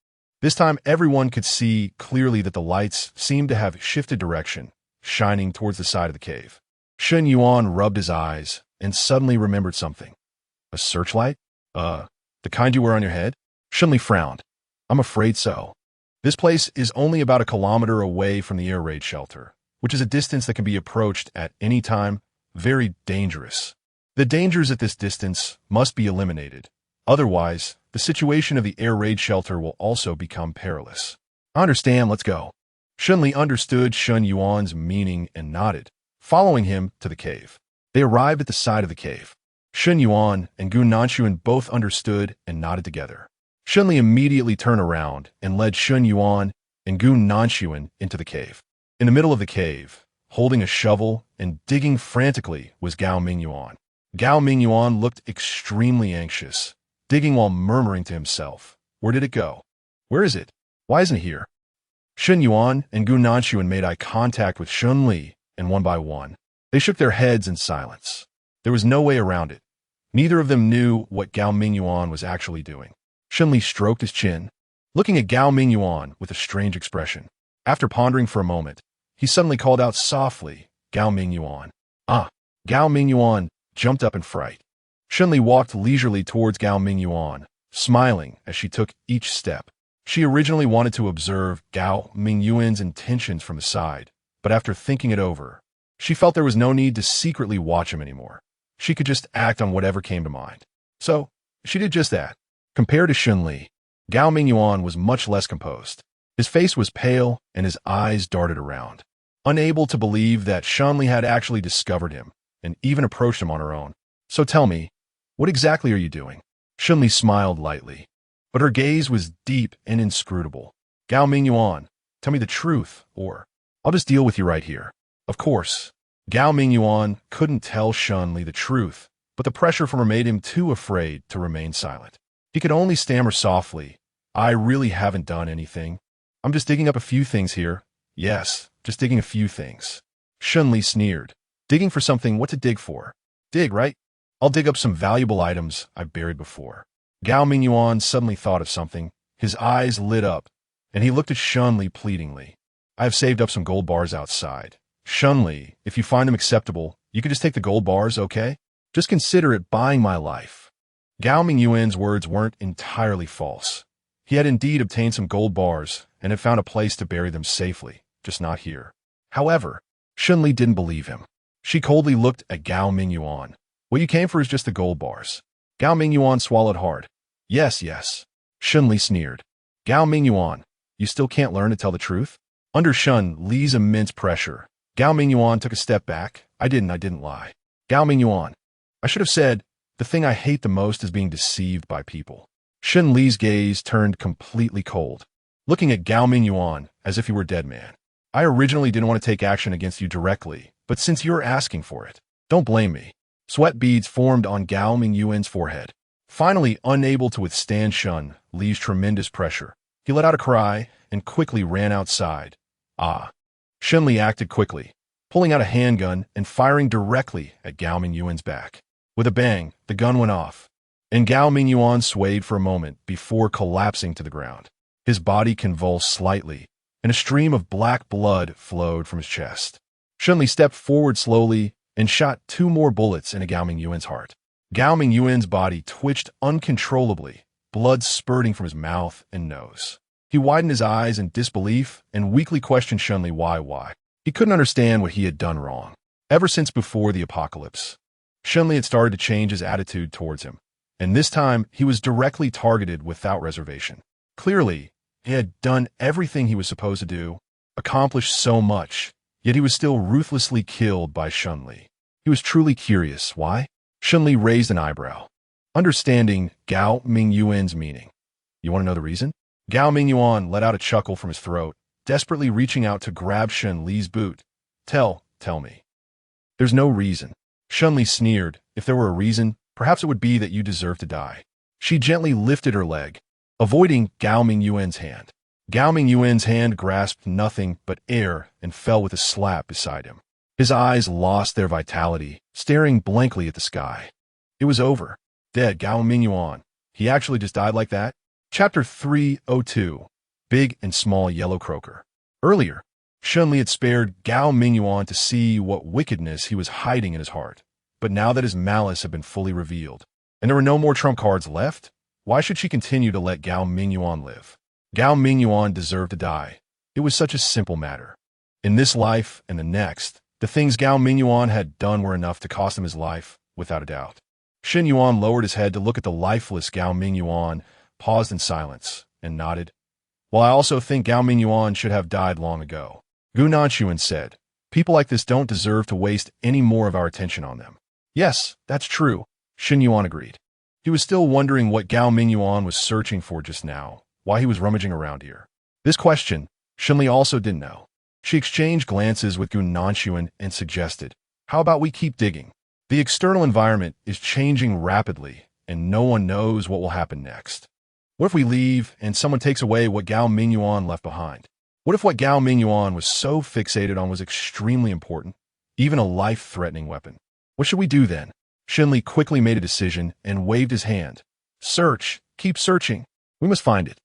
This time, everyone could see clearly that the lights seemed to have shifted direction, shining towards the side of the cave. Shen Yuan rubbed his eyes and suddenly remembered something. A searchlight? The kind you wear on your head? Shen Li frowned. I'm afraid so. This place is only about a kilometer away from the air raid shelter, which is a distance that can be approached at any time. Very dangerous. The dangers at this distance must be eliminated. Otherwise, the situation of the air raid shelter will also become perilous. I understand, let's go. Shen Li understood Shen Yuan's meaning and nodded, following him to the cave. They arrived at the side of the cave. Shen Yuan and Gu Nanshuan both understood and nodded together. Shen Li immediately turned around and led Shen Yuan and Gu Nanshuan into the cave. In the middle of the cave, holding a shovel and digging frantically, was Gao Minguan. Gao Minguan looked extremely anxious, digging while murmuring to himself, "Where did it go? Where is it? Why isn't it here?" Shen Yuan and Gu Nanshuan made eye contact with Shen Li, and one by one, they shook their heads in silence. There was no way around it. Neither of them knew what Gao Minguan was actually doing. Shen Li stroked his chin, looking at Gao Minguan with a strange expression. After pondering for a moment, he suddenly called out softly, "Gao Minguan." "Ah!" Gao Minguan jumped up in fright. Shen Li walked leisurely towards Gao Minguan, smiling as she took each step. She originally wanted to observe Gao Mingyuan's intentions from the side, but after thinking it over, she felt there was no need to secretly watch him anymore. She could just act on whatever came to mind. So, she did just that. Compared to Shen Li, Gao Minguan was much less composed. His face was pale and his eyes darted around. Unable to believe that Shen Li had actually discovered him and even approached him on her own. "So tell me, what exactly are you doing?" Shen Li smiled lightly, but her gaze was deep and inscrutable. "Gao Minguan, tell me the truth, or I'll just deal with you right here." Of course, Gao Minguan couldn't tell Shen Li the truth, but the pressure from her made him too afraid to remain silent. He could only stammer softly, "I really haven't done anything. I'm just digging up a few things here. Yes, just digging a few things." Shen Li sneered. "Digging for something? What to dig for? Dig, right? I'll dig up some valuable items I've buried before." Gao Minguan suddenly thought of something. His eyes lit up, and he looked at Shen Li pleadingly. "I have saved up some gold bars outside. Shen Li, if you find them acceptable, you can just take the gold bars, okay? Just consider it buying my life." Gao Mingyuan's words weren't entirely false. He had indeed obtained some gold bars and had found a place to bury them safely, just not here. However, Shen Li didn't believe him. She coldly looked at Gao Minguan. "What you came for is just the gold bars." Gao Minguan swallowed hard. Yes. Shen Li sneered. "Gao Minguan, you still can't learn to tell the truth?" Under Shen Li's immense pressure, Gao Minguan took a step back. I didn't lie. Gao Minguan, I should have said, the thing I hate the most is being deceived by people." Shen Li's gaze turned completely cold, looking at Gao Minguan as if he were a dead man. "I originally didn't want to take action against you directly, but since you're asking for it, don't blame me." Sweat beads formed on Gao Mingyuan's forehead. Finally, unable to withstand Shen Li's tremendous pressure, he let out a cry and quickly ran outside. "Ah!" Shen Li acted quickly, pulling out a handgun and firing directly at Gao Mingyuan's back. With a bang, the gun went off, and Gao Mingyuan swayed for a moment before collapsing to the ground. His body convulsed slightly, and a stream of black blood flowed from his chest. Shen Li stepped forward slowly and shot 2 more bullets into Gao Mingyuan's heart. Gao Mingyuan's body twitched uncontrollably, blood spurting from his mouth and nose. He widened his eyes in disbelief and weakly questioned Shen Li why. He couldn't understand what he had done wrong. Ever since before the apocalypse, Shen Li had started to change his attitude towards him, and this time he was directly targeted without reservation. Clearly, he had done everything he was supposed to do, accomplished so much, yet he was still ruthlessly killed by Shen Li. He was truly curious. Why? Shen Li raised an eyebrow, understanding Gao Mingyuan's meaning. "You want to know the reason?" Gao Mingyuan let out a chuckle from his throat, desperately reaching out to grab Shen Li's boot. Tell me." "There's no reason." Shen Li sneered. "If there were a reason, perhaps it would be that you deserve to die." She gently lifted her leg, avoiding Gao Mingyuan's hand. Gao Mingyuan's hand grasped nothing but air and fell with a slap beside him. His eyes lost their vitality, staring blankly at the sky. It was over. Dead Gao Mingyuan. He actually just died like that? Chapter 302. big and small yellow croaker. Earlier, Shen Li had spared Gao Minguan to see what wickedness he was hiding in his heart. But now that his malice had been fully revealed, and there were no more trump cards left, why should she continue to let Gao Minguan live? Gao Minguan deserved to die. It was such a simple matter. In this life and the next, the things Gao Minguan had done were enough to cost him his life, without a doubt. Shen Yuan lowered his head to look at the lifeless Gao Minguan, paused in silence, and nodded. Well, I also think Gao Minguan should have died long ago. Gu Nanchuan said, people like this don't deserve to waste any more of our attention on them. Yes, that's true, Shen Yuan agreed. He was still wondering what Gao Minguan was searching for just now, why he was rummaging around here. This question, Shen Li also didn't know. She exchanged glances with Gu Nanchuan and suggested, how about we keep digging? The external environment is changing rapidly, and no one knows what will happen next. What if we leave and someone takes away what Gao Minguan left behind? What if what Gao Minguan was so fixated on was extremely important, even a life-threatening weapon? What should we do then? Shen Li quickly made a decision and waved his hand. Search, keep searching. We must find it.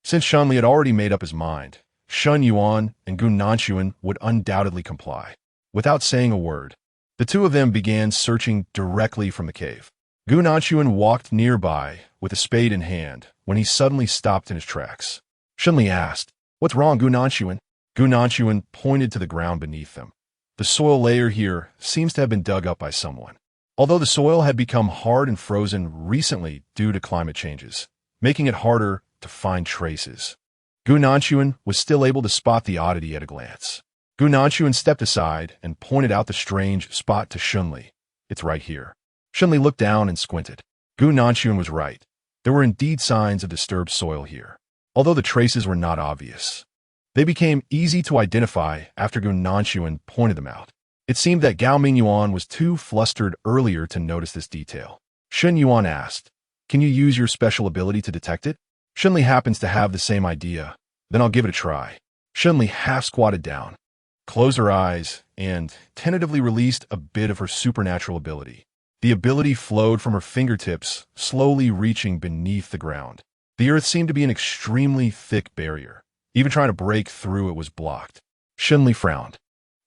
Since Shen Li had already made up his mind, Shen Yuan and Gu Nanchuan would undoubtedly comply. Without saying a word, the two of them began searching directly from the cave. Gu Nanchuan walked nearby with a spade in hand when he suddenly stopped in his tracks. Shen Li asked, "What's wrong, Gu Nanchuan?" Gu Nanchuan pointed to the ground beneath them. The soil layer here seems to have been dug up by someone. Although the soil had become hard and frozen recently due to climate changes, making it harder to find traces. Gu Nanchuan was still able to spot the oddity at a glance. Gu Nanchuan stepped aside and pointed out the strange spot to Shen Li. It's right here. Shen Li looked down and squinted. Gu Nanchuan was right. There were indeed signs of disturbed soil here, although the traces were not obvious. They became easy to identify after Gu Nanchuan pointed them out. It seemed that Gao Minguan was too flustered earlier to notice this detail. Shen Yuan asked, "Can you use your special ability to detect it?" Shen Li happens to have the same idea. Then I'll give it a try. Shen Li half squatted down, closed her eyes, and tentatively released a bit of her supernatural ability. The ability flowed from her fingertips, slowly reaching beneath the ground. The earth seemed to be an extremely thick barrier. Even trying to break through it was blocked. Shen Li frowned,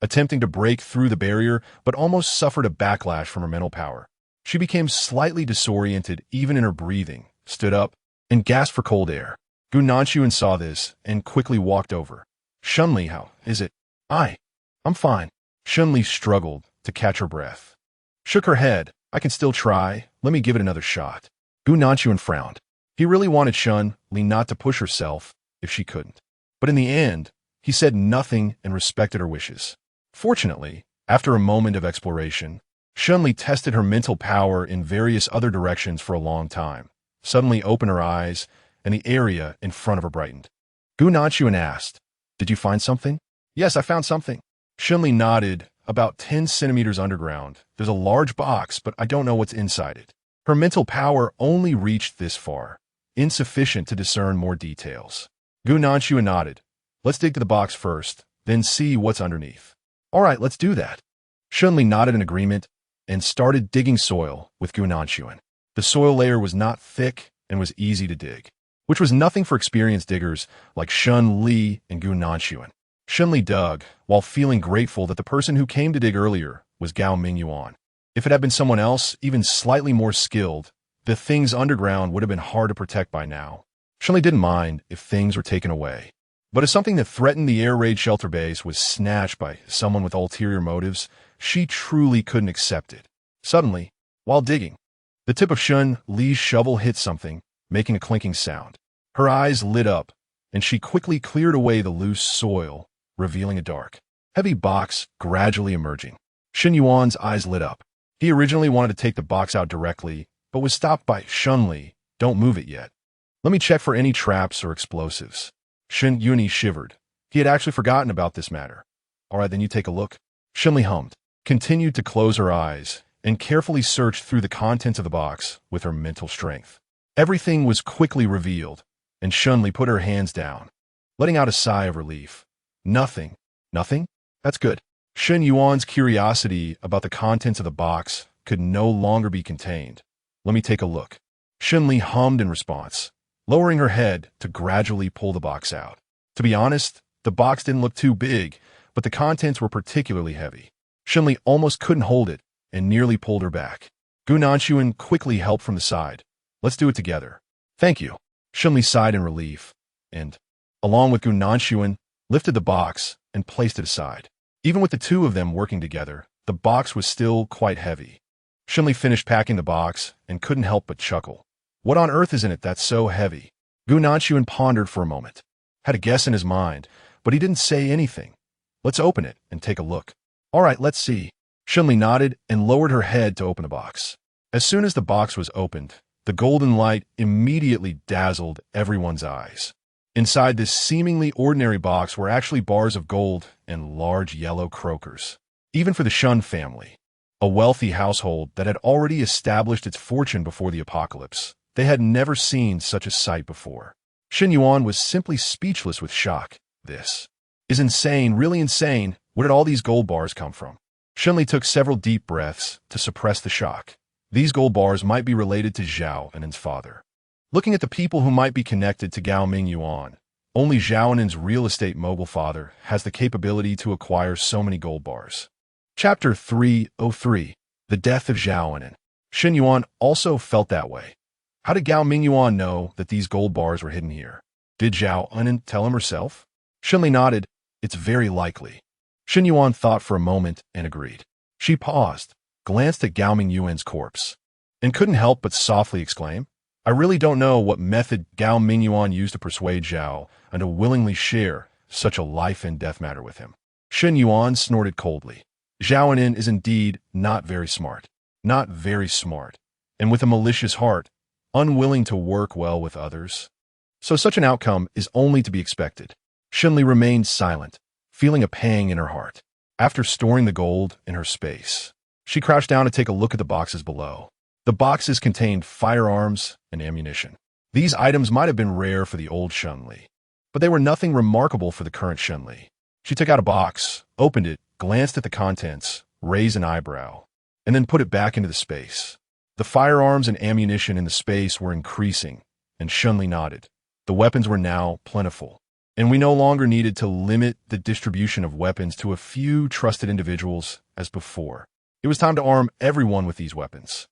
attempting to break through the barrier, but almost suffered a backlash from her mental power. She became slightly disoriented even in her breathing, stood up, and gasped for cold air. Gu Nanchuan saw this and quickly walked over. "Shen Li, how is it?" I'm fine." Shen Li struggled to catch her breath. Shook her head. "I can still try. Let me give it another shot." Gu Nanchuan frowned. He really wanted Shen Li not to push herself if she couldn't. But in the end, he said nothing and respected her wishes. Fortunately, after a moment of exploration, Shen Li tested her mental power in various other directions for a long time, suddenly opened her eyes, and the area in front of her brightened. Gu Nanchuan asked, "Did you find something?" "Yes, I found something." Shen Li nodded. "About 10 centimeters underground. There's a large box, but I don't know what's inside it." Her mental power only reached this far, insufficient to discern more details. Gu Nanchuan nodded. "Let's dig to the box first, then see what's underneath." "All right, let's do that." Shen Li nodded in agreement and started digging soil with Gu Nanchuan. The soil layer was not thick and was easy to dig, which was nothing for experienced diggers like Shen Li and Gu Nanchuan. Shen Li dug, while feeling grateful that the person who came to dig earlier was Gao Minguan. If it had been someone else, even slightly more skilled, the things underground would have been hard to protect by now. Shen Li didn't mind if things were taken away. But if something that threatened the air raid shelter base was snatched by someone with ulterior motives, she truly couldn't accept it. Suddenly, while digging, the tip of Shen Li's shovel hit something, making a clinking sound. Her eyes lit up, and she quickly cleared away the loose soil, revealing a dark, heavy box gradually emerging. Shen Yuan's eyes lit up. He originally wanted to take the box out directly, but was stopped by Shen Li. "Don't move it yet. Let me check for any traps or explosives." Shen Yuni shivered. He had actually forgotten about this matter. "All right, then you take a look." Shen Li hummed, continued to close her eyes, and carefully searched through the contents of the box with her mental strength. Everything was quickly revealed, and Shen Li put her hands down, letting out a sigh of relief. "Nothing. Nothing? That's good." Shen Yuan's curiosity about the contents of the box could no longer be contained. "Let me take a look." Shen Li hummed in response, lowering her head to gradually pull the box out. To be honest, the box didn't look too big, but the contents were particularly heavy. Shen Li almost couldn't hold it and nearly pulled her back. Gu Nanshuan quickly helped from the side. Let's do it together. Thank you. Shen Li sighed in relief, and, along with Gu Nanshuan, lifted the box and placed it aside. Even with the two of them working together, the box was still quite heavy. Shen Li finished packing the box and couldn't help but chuckle. What on earth is in it that's so heavy? Gu Nanshuan pondered for a moment. Had a guess in his mind, but he didn't say anything. Let's open it and take a look. All right, let's see. Shen Li nodded and lowered her head to open the box. As soon as the box was opened, the golden light immediately dazzled everyone's eyes. Inside this seemingly ordinary box were actually bars of gold and large yellow croakers. Even for the Shen family, a wealthy household that had already established its fortune before the apocalypse, they had never seen such a sight before. Shen Yuan was simply speechless with shock. This is insane, really insane. Where did all these gold bars come from? Shen Li took several deep breaths to suppress the shock. These gold bars might be related to Zhao and his father. Looking at the people who might be connected to Gao Minguan, only Zhao Anin's real estate mogul father has the capability to acquire so many gold bars. Chapter 303. The Death of Zhao Anin. Shen Yuan also felt that way. How did Gao Minguan know that these gold bars were hidden here? Did Zhao Anin tell him herself? Shen Li nodded. It's very likely. Shen Yuan thought for a moment and agreed. She paused, glanced at Gao Mingyuan's corpse, and couldn't help but softly exclaim, I really don't know what method Gao Mingyuan used to persuade Zhao and to willingly share such a life-and-death matter with him. Shen Yuan snorted coldly. Zhao Anin is indeed not very smart. Not very smart. And with a malicious heart, unwilling to work well with others. So such an outcome is only to be expected. Shen Li remained silent, feeling a pang in her heart. After storing the gold in her space, she crouched down to take a look at the boxes below. The boxes contained firearms and ammunition. These items might have been rare for the old Shen Li, but they were nothing remarkable for the current Shen Li. She took out a box, opened it, glanced at the contents, raised an eyebrow, and then put it back into the space. The firearms and ammunition in the space were increasing, and Shen Li nodded. The weapons were now plentiful, and we no longer needed to limit the distribution of weapons to a few trusted individuals as before. It was time to arm everyone with these weapons.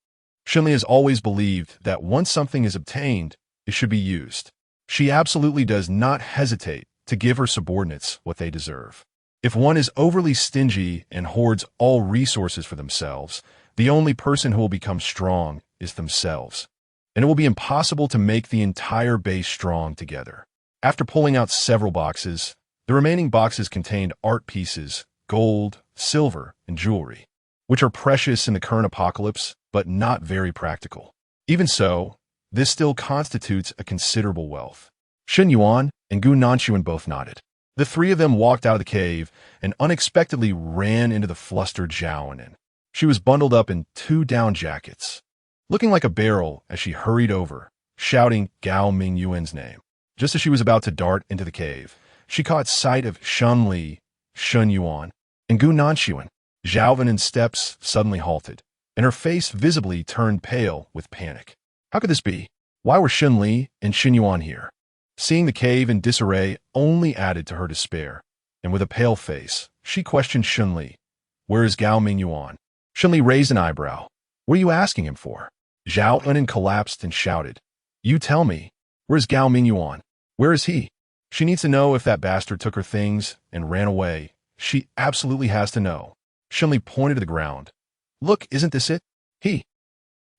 Shen Li has always believed that once something is obtained, it should be used. She absolutely does not hesitate to give her subordinates what they deserve. If one is overly stingy and hoards all resources for themselves, the only person who will become strong is themselves, and it will be impossible to make the entire base strong together. After pulling out several boxes, the remaining boxes contained art pieces, gold, silver, and jewelry, which are precious in the current apocalypse, but not very practical. Even so, this still constitutes a considerable wealth. Shen Yuan and Gu Nanshuan both nodded. The three of them walked out of the cave and unexpectedly ran into the flustered Zhao Anin. She was bundled up in 2 down jackets, looking like a barrel as she hurried over, shouting Gao Mingyuan's name. Just as she was about to dart into the cave, she caught sight of Shen Li, Shen Yuan, and Gu Nanshuan. Zhao Anin's steps suddenly halted, and her face visibly turned pale with panic. How could this be? Why were Shen Li and Shen Yuan here? Seeing the cave in disarray only added to her despair, and with a pale face, she questioned Shen Li. Where is Gao Mingyuan? Shen Li raised an eyebrow. What are you asking him for? Zhao Anin collapsed and shouted. You tell me. Where's Gao Mingyuan? Where is he? She needs to know if that bastard took her things and ran away. She absolutely has to know. Shen Li pointed to the ground. Look, isn't this it? He.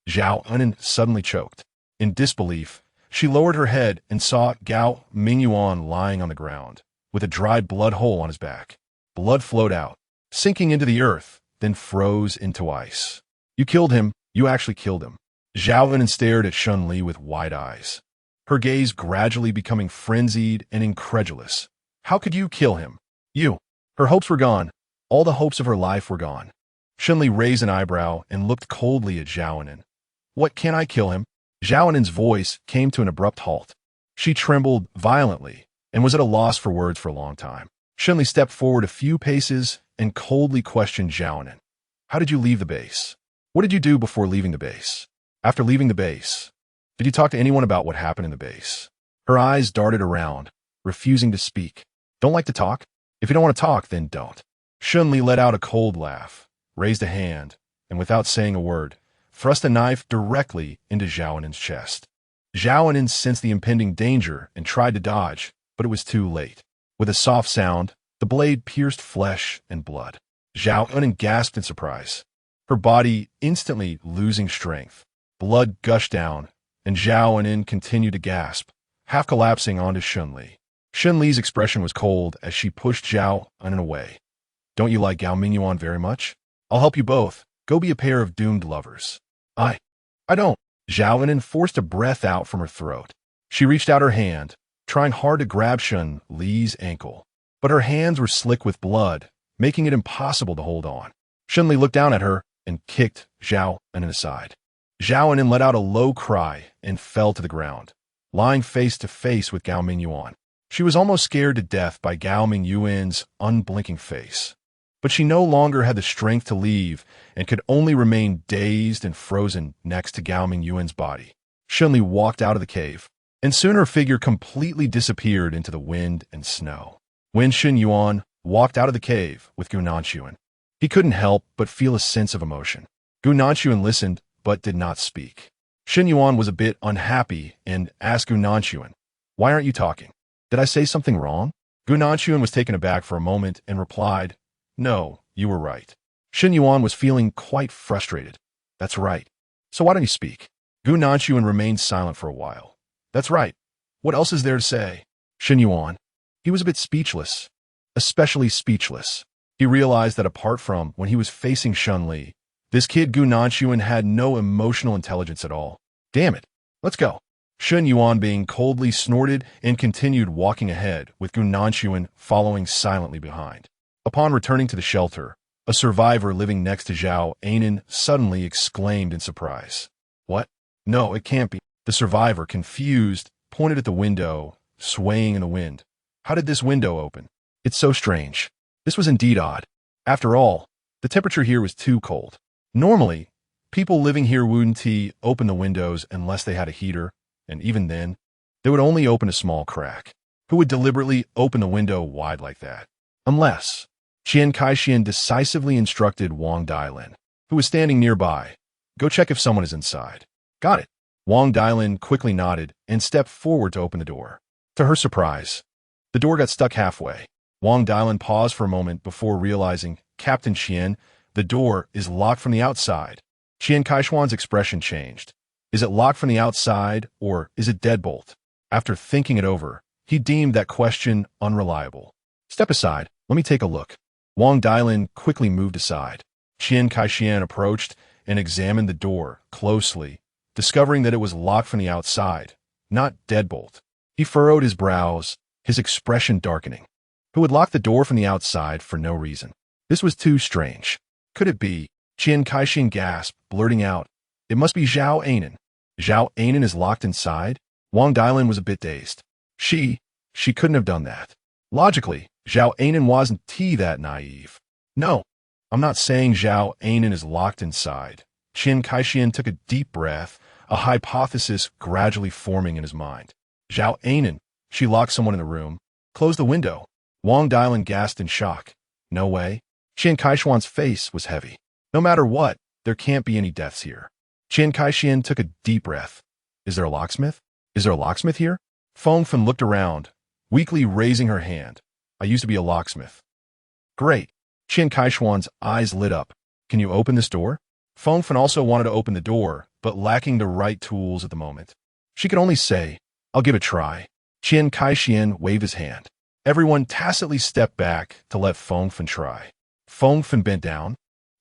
Zhao Anin suddenly choked. In disbelief, she lowered her head and saw Gao Mingyuan lying on the ground, with a dried blood hole on his back. Blood flowed out, sinking into the earth, then froze into ice. You killed him. You actually killed him. Zhao Anin stared at Shen Li with wide eyes, her gaze gradually becoming frenzied and incredulous. How could you kill him? You. Her hopes were gone. All the hopes of her life were gone. Shen Li raised an eyebrow and looked coldly at Zhao Anin. What, can I kill him? Zhao Anin's voice came to an abrupt halt. She trembled violently and was at a loss for words for a long time. Shen Li stepped forward a few paces and coldly questioned Zhao Anin. How did you leave the base? What did you do before leaving the base? After leaving the base, did you talk to anyone about what happened in the base? Her eyes darted around, refusing to speak. Don't like to talk? If you don't want to talk, then don't. Shen Li let out a cold laugh, raised a hand, and without saying a word, thrust a knife directly into Zhao Enin's chest. Zhao Enin sensed the impending danger and tried to dodge, but it was too late. With a soft sound, the blade pierced flesh and blood. Zhao Enin gasped in surprise, her body instantly losing strength. Blood gushed down, and Zhao Enin continued to gasp, half collapsing onto Shen Li. Shen Li's expression was cold as she pushed Zhao Enin away. Don't you like Gao Minguan very much? I'll help you both. Go be a pair of doomed lovers. I don't. Zhao Enin forced a breath out from her throat. She reached out her hand, trying hard to grab Shen Li's ankle. But her hands were slick with blood, making it impossible to hold on. Shen Li looked down at her and kicked Zhao Enin aside. Zhao Enin let out a low cry and fell to the ground, lying face to face with Gao Minguan. She was almost scared to death by Gao Mingyuan's unblinking face. But she no longer had the strength to leave and could only remain dazed and frozen next to Gao Mingyuan's body. Shen Li walked out of the cave, and soon her figure completely disappeared into the wind and snow. When Shen Yuan walked out of the cave with Gu Nanshuan, he couldn't help but feel a sense of emotion. Gu Nanshuan listened but did not speak. Shen Yuan was a bit unhappy and asked Gu Nanshuan, "Why aren't you talking? Did I say something wrong?" Gu Nanshuan was taken aback for a moment and replied, "No, you were right." Shen Yuan was feeling quite frustrated. "That's right. So why don't you speak?" Gu Nanshuan remained silent for a while. "That's right. What else is there to say?" Shen Yuan. He was a bit speechless, especially speechless. He realized that apart from when he was facing Shen Li, this kid Gu Nanshuan had no emotional intelligence at all. "Damn it. Let's go." Shen Yuan being coldly snorted and continued walking ahead, with Gu Nanshuan following silently behind. Upon returning to the shelter, a survivor living next to Zhao Enin suddenly exclaimed in surprise. "What? No, it can't be." The survivor, confused, pointed at the window, swaying in the wind. "How did this window open? It's so strange." This was indeed odd. After all, the temperature here was too cold. Normally, people living here wouldn't open the windows unless they had a heater, and even then, they would only open a small crack. Who would deliberately open the window wide like that? Unless Qian Kaixian decisively instructed Wang Dailin, who was standing nearby, "Go check if someone is inside." "Got it." Wang Dailin quickly nodded and stepped forward to open the door. To her surprise, the door got stuck halfway. Wang Dailin paused for a moment before realizing, "Captain Qian, the door is locked from the outside." Qian Kaishuan's expression changed. Is it locked from the outside, or is it deadbolt? After thinking it over, he deemed that question unreliable. "Step aside, let me take a look." Wang Dailin quickly moved aside. Qian Kaixian approached and examined the door closely, discovering that it was locked from the outside, not deadbolt. He furrowed his brows, his expression darkening. Who would lock the door from the outside for no reason? This was too strange. Could it be? Qian Kaixian gasped, blurting out, "It must be Zhao Enin." Zhao Enin is locked inside? Wang Dailin was a bit dazed. She couldn't have done that. Logically, Zhao Enin wasn't that naive. "No, I'm not saying Zhao Enin is locked inside." Qian Kaixian took a deep breath, a hypothesis gradually forming in his mind. "Zhao Enin, she locked someone in the room. Close the window." Wang Dailin gasped in shock. "No way." Qian Kaishuan's face was heavy. "No matter what, there can't be any deaths here." Qian Kaixian took a deep breath. "Is there a locksmith? Is there a locksmith here?" Feng Fan looked around, weakly raising her hand. "I used to be a locksmith." "Great." Qian Kaishuan's eyes lit up. "Can you open this door?" Feng Fan also wanted to open the door, but lacking the right tools at the moment. She could only say, "I'll give it a try." Qian Kaixian waved his hand. Everyone tacitly stepped back to let Feng Fan try. Feng Fan bent down,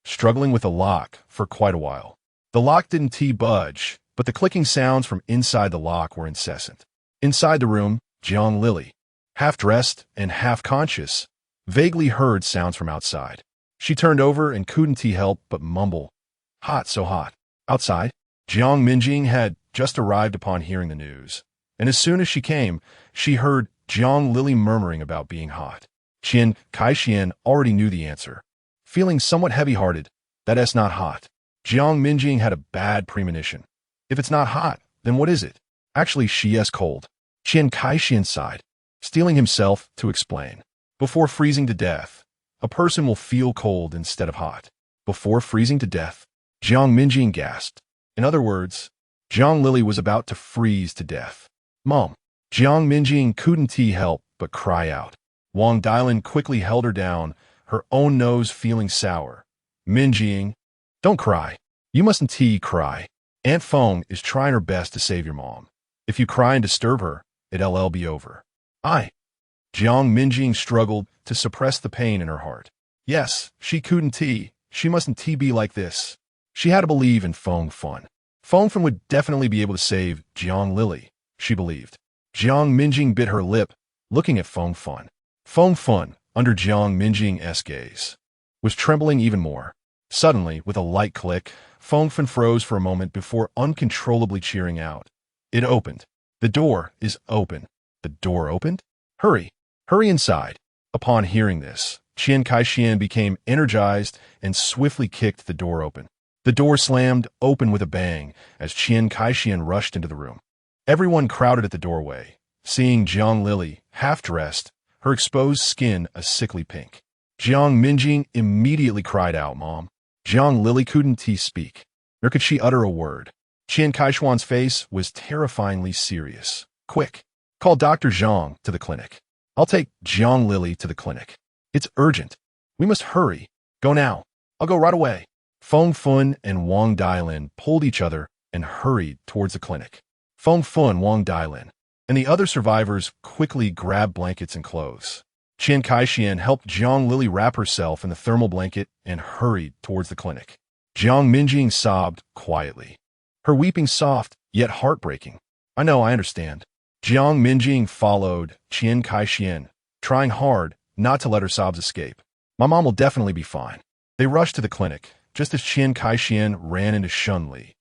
struggling with the lock for quite a while. The lock didn't budge, but the clicking sounds from inside the lock were incessant. Inside the room, Jiang Lily, half-dressed and half-conscious, vaguely heard sounds from outside. She turned over and couldn't help but mumble, "Hot, so hot." Outside, Jiang Minjing had just arrived upon hearing the news, and as soon as she came, she heard Jiang Lily murmuring about being hot. Qian Kaixian already knew the answer. Feeling somewhat heavy-hearted, "That's not hot." Jiang Minjing had a bad premonition. If it's not hot, then what is it? Actually, she is cold. Qian Kaixian sighed. steeling himself to explain. Before freezing to death, a person will feel cold instead of hot. Before freezing to death, Jiang Minjing gasped. In other words, Jiang Lili was about to freeze to death. Mom. Jiang Minjing couldn't help but cry out. Wang Dailin quickly held her down, her own nose feeling sour. Minjing, don't cry. You mustn't cry. Aunt Feng is trying her best to save your mom. If you cry and disturb her, it'll be over. Jiang Minjing struggled to suppress the pain in her heart. Yes, she couldn't she mustn't be like this. She had to believe in Feng Fun. Feng Fun would definitely be able to save Jiang Lili, she believed. Jiang Minjing bit her lip, looking at Feng Fun. Feng Fun, under Jiang Minjing's gaze, was trembling even more. Suddenly, with a light click, Feng Fun froze for a moment before uncontrollably cheering out. It opened. The door is open. The door opened? Hurry! Hurry inside! Upon hearing this, Qian Kaixian became energized and swiftly kicked the door open. The door slammed open with a bang as Qian Kaixian rushed into the room. Everyone crowded at the doorway, seeing Jiang Lili, half-dressed, her exposed skin a sickly pink. Jiang Minjing immediately cried out, Mom. Jiang Lili couldn't speak, nor could she utter a word. Qian Kaishuan's face was terrifyingly serious. Quick, call Dr. Zhang to the clinic. I'll take Jiang Lili to the clinic. It's urgent. We must hurry. Go now. I'll go right away. Feng Fun and Wang Dailin pulled each other and hurried towards the clinic. Feng Fun, Wang Dailin, and the other survivors quickly grabbed blankets and clothes. Qian Kaixian helped Jiang Lili wrap herself in the thermal blanket and hurried towards the clinic. Jiang Minjing sobbed quietly, her weeping soft yet heartbreaking. I know, I understand. Jiang Minjing followed Qian Kaixian, trying hard not to let her sobs escape. My mom will definitely be fine. They rushed to the clinic, just as Qian Kaixian ran into Shen Li.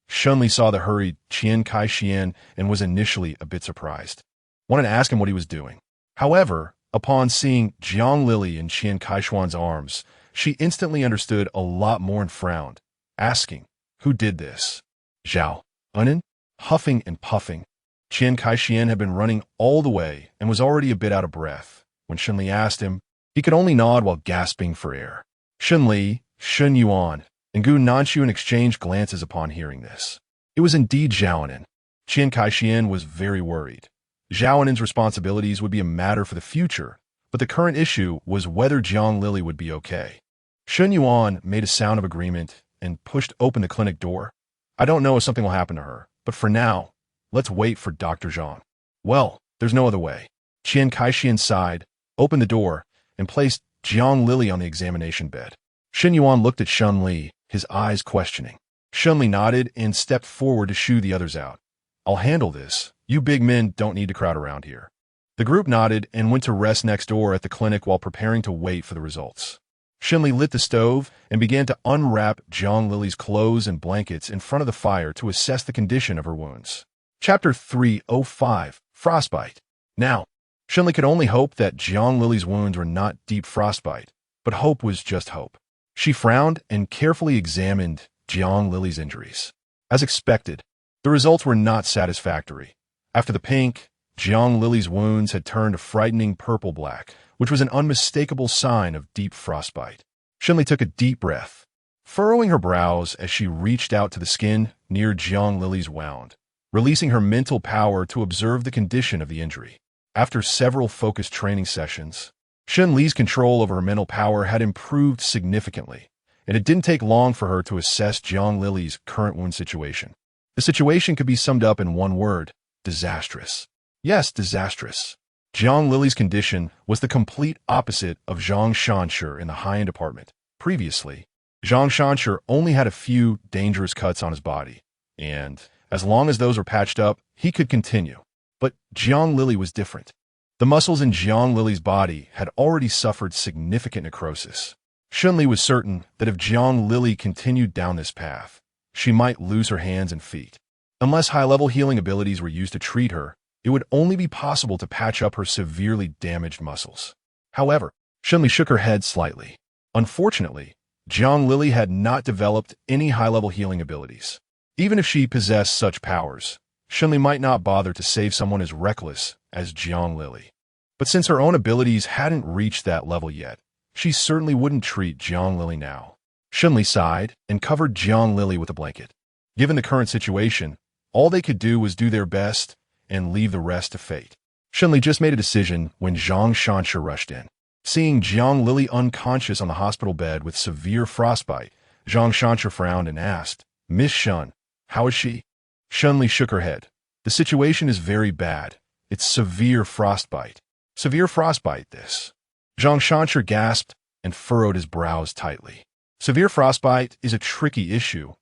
Shen Li saw the hurried Qian Kaixian and was initially a bit surprised. Wanted to ask him what he was doing. However, upon seeing Jiang Lili in Qian Kaishuan's arms, she instantly understood a lot more and frowned, asking, who did this? Zhao Unan? Huffing and puffing, Qian Kaixian had been running all the way and was already a bit out of breath. When Shen Li asked him, he could only nod while gasping for air. Shen Li, Shen Yuan, and Gu Nanshuan exchanged glances upon hearing this. It was indeed Zhaonan. Qian Kaixian was very worried. Zhaonan's responsibilities would be a matter for the future, but the current issue was whether Jiang Lili would be okay. Shen Yuan made a sound of agreement and pushed open the clinic door. I don't know if something will happen to her, but for now, let's wait for Dr. Zhang. Well, there's no other way. Qian Kaixian sighed, opened the door, and placed Jiang Lili on the examination bed. Shen Yuan looked at Shen Li, his eyes questioning. Shen Li nodded and stepped forward to shoo the others out. I'll handle this. You big men don't need to crowd around here. The group nodded and went to rest next door at the clinic while preparing to wait for the results. Shen Li lit the stove and began to unwrap Jiang Lili's clothes and blankets in front of the fire to assess the condition of her wounds. Chapter 305, Frostbite. Now, Shen Li could only hope that Jiang Lili's wounds were not deep frostbite, but hope was just hope. She frowned and carefully examined Jiang Lili's injuries. As expected, the results were not satisfactory. After the pink, Jiang Lili's wounds had turned a frightening purple-black, which was an unmistakable sign of deep frostbite. Shen Li took a deep breath, furrowing her brows as she reached out to the skin near Jiang Lili's wound, releasing her mental power to observe the condition of the injury. After several focused training sessions, Shen Li's control over her mental power had improved significantly, and it didn't take long for her to assess Jiang Lili's current wound situation. The situation could be summed up in one word: disastrous. Yes, disastrous. Jiang Lili's condition was the complete opposite of Zhang Shanshi in the high-end department. Previously, Zhang Shanshi only had a few dangerous cuts on his body, and as long as those were patched up, he could continue. But Jiang Lili was different. The muscles in Jiang Lili's body had already suffered significant necrosis. Shen Li was certain that if Jiang Lili continued down this path, she might lose her hands and feet. Unless high-level healing abilities were used to treat her, it would only be possible to patch up her severely damaged muscles. However, Shen Li shook her head slightly. Unfortunately, Jiang Lili had not developed any high-level healing abilities. Even if she possessed such powers, Shen Li might not bother to save someone as reckless as Jiang Lili. But since her own abilities hadn't reached that level yet, she certainly wouldn't treat Jiang Lili now. Shen Li sighed and covered Jiang Lili with a blanket. Given the current situation, all they could do was do their best and leave the rest to fate. Shen Li just made a decision when Zhang Shanshi rushed in. Seeing Jiang Lili unconscious on the hospital bed with severe frostbite, Zhang Shanshi frowned and asked, "Miss Shen, how is she?" Shen Li shook her head. "The situation is very bad. It's severe frostbite." "Severe frostbite, this?" Zhang Shanshi gasped and furrowed his brows tightly. Severe frostbite is a tricky issue,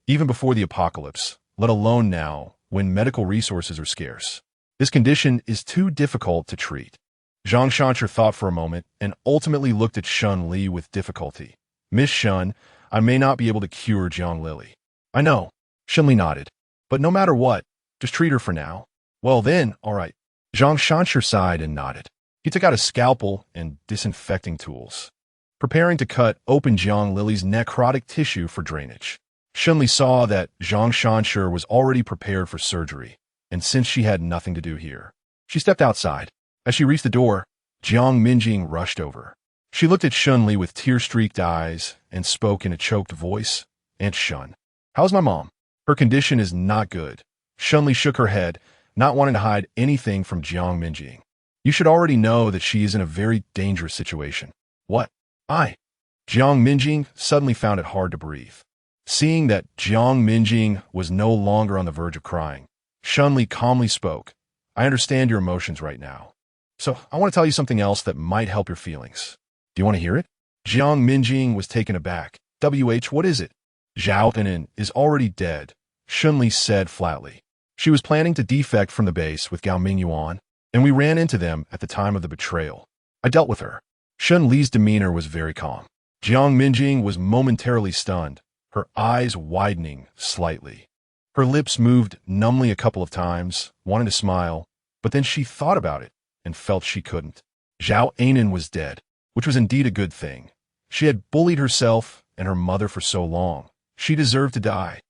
even before the apocalypse, let alone now, when medical resources are scarce. This condition is too difficult to treat. Zhang Shanshi thought for a moment and ultimately looked at Shen Li with difficulty. "Miss Shen, I may not be able to cure Jiang Lili." "I know," Shen Li nodded. "But no matter what, just treat her for now." "Well then, all right." Zhang Shanshi sighed and nodded. He took out a scalpel and disinfecting tools, preparing to cut open Jiang Lili's necrotic tissue for drainage. Shen Li saw that Zhang Shanshi was already prepared for surgery, and since she had nothing to do here, she stepped outside. As she reached the door, Jiang Minjing rushed over. She looked at Shen Li with tear-streaked eyes and spoke in a choked voice. "Aunt Shen, how's my mom?" "Her condition is not good." Shen Li shook her head, not wanting to hide anything from Jiang Minjing. "You should already know that she is in a very dangerous situation." "What?" Jiang Minjing suddenly found it hard to breathe. Seeing that Jiang Minjing was no longer on the verge of crying, Shen Li calmly spoke. "I understand your emotions right now. So I want to tell you something else that might help your feelings. Do you want to hear it?" Jiang Minjing was taken aback. What is it?" "Zhao Minguan is already dead," Shen Li said flatly. "She was planning to defect from the base with Gao Minguan, and we ran into them at the time of the betrayal. I dealt with her." Shen Li's demeanor was very calm. Jiang Minjing was momentarily stunned, her eyes widening slightly. Her lips moved numbly a couple of times, wanting to smile, but then she thought about it and felt she couldn't. Zhao Minguan was dead, which was indeed a good thing. She had bullied herself and her mother for so long. She deserved to die.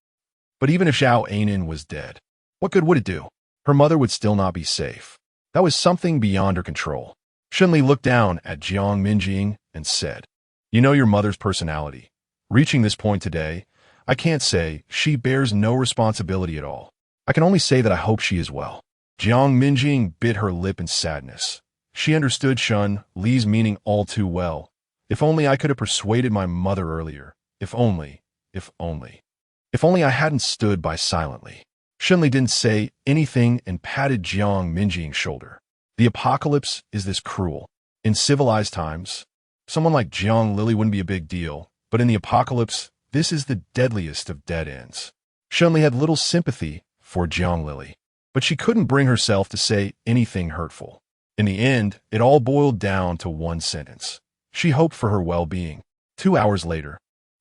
But even if Zhao Minguan was dead, what good would it do? Her mother would still not be safe. That was something beyond her control. Shen Li looked down at Jiang Minjing and said, "You know your mother's personality. Reaching this point today, I can't say she bears no responsibility at all. I can only say that I hope she is well." Jiang Minjing bit her lip in sadness. She understood Shen Li's meaning all too well. If only I could have persuaded my mother earlier. If only I hadn't stood by silently. Shen Li didn't say anything and patted Jiang Minjing's shoulder. The apocalypse is this cruel. In civilized times, someone like Jiang Lili wouldn't be a big deal, but in the apocalypse, this is the deadliest of dead ends. Shen Li had little sympathy for Jiang Lili, but she couldn't bring herself to say anything hurtful. In the end, it all boiled down to one sentence. She hoped for her well-being. 2 hours later,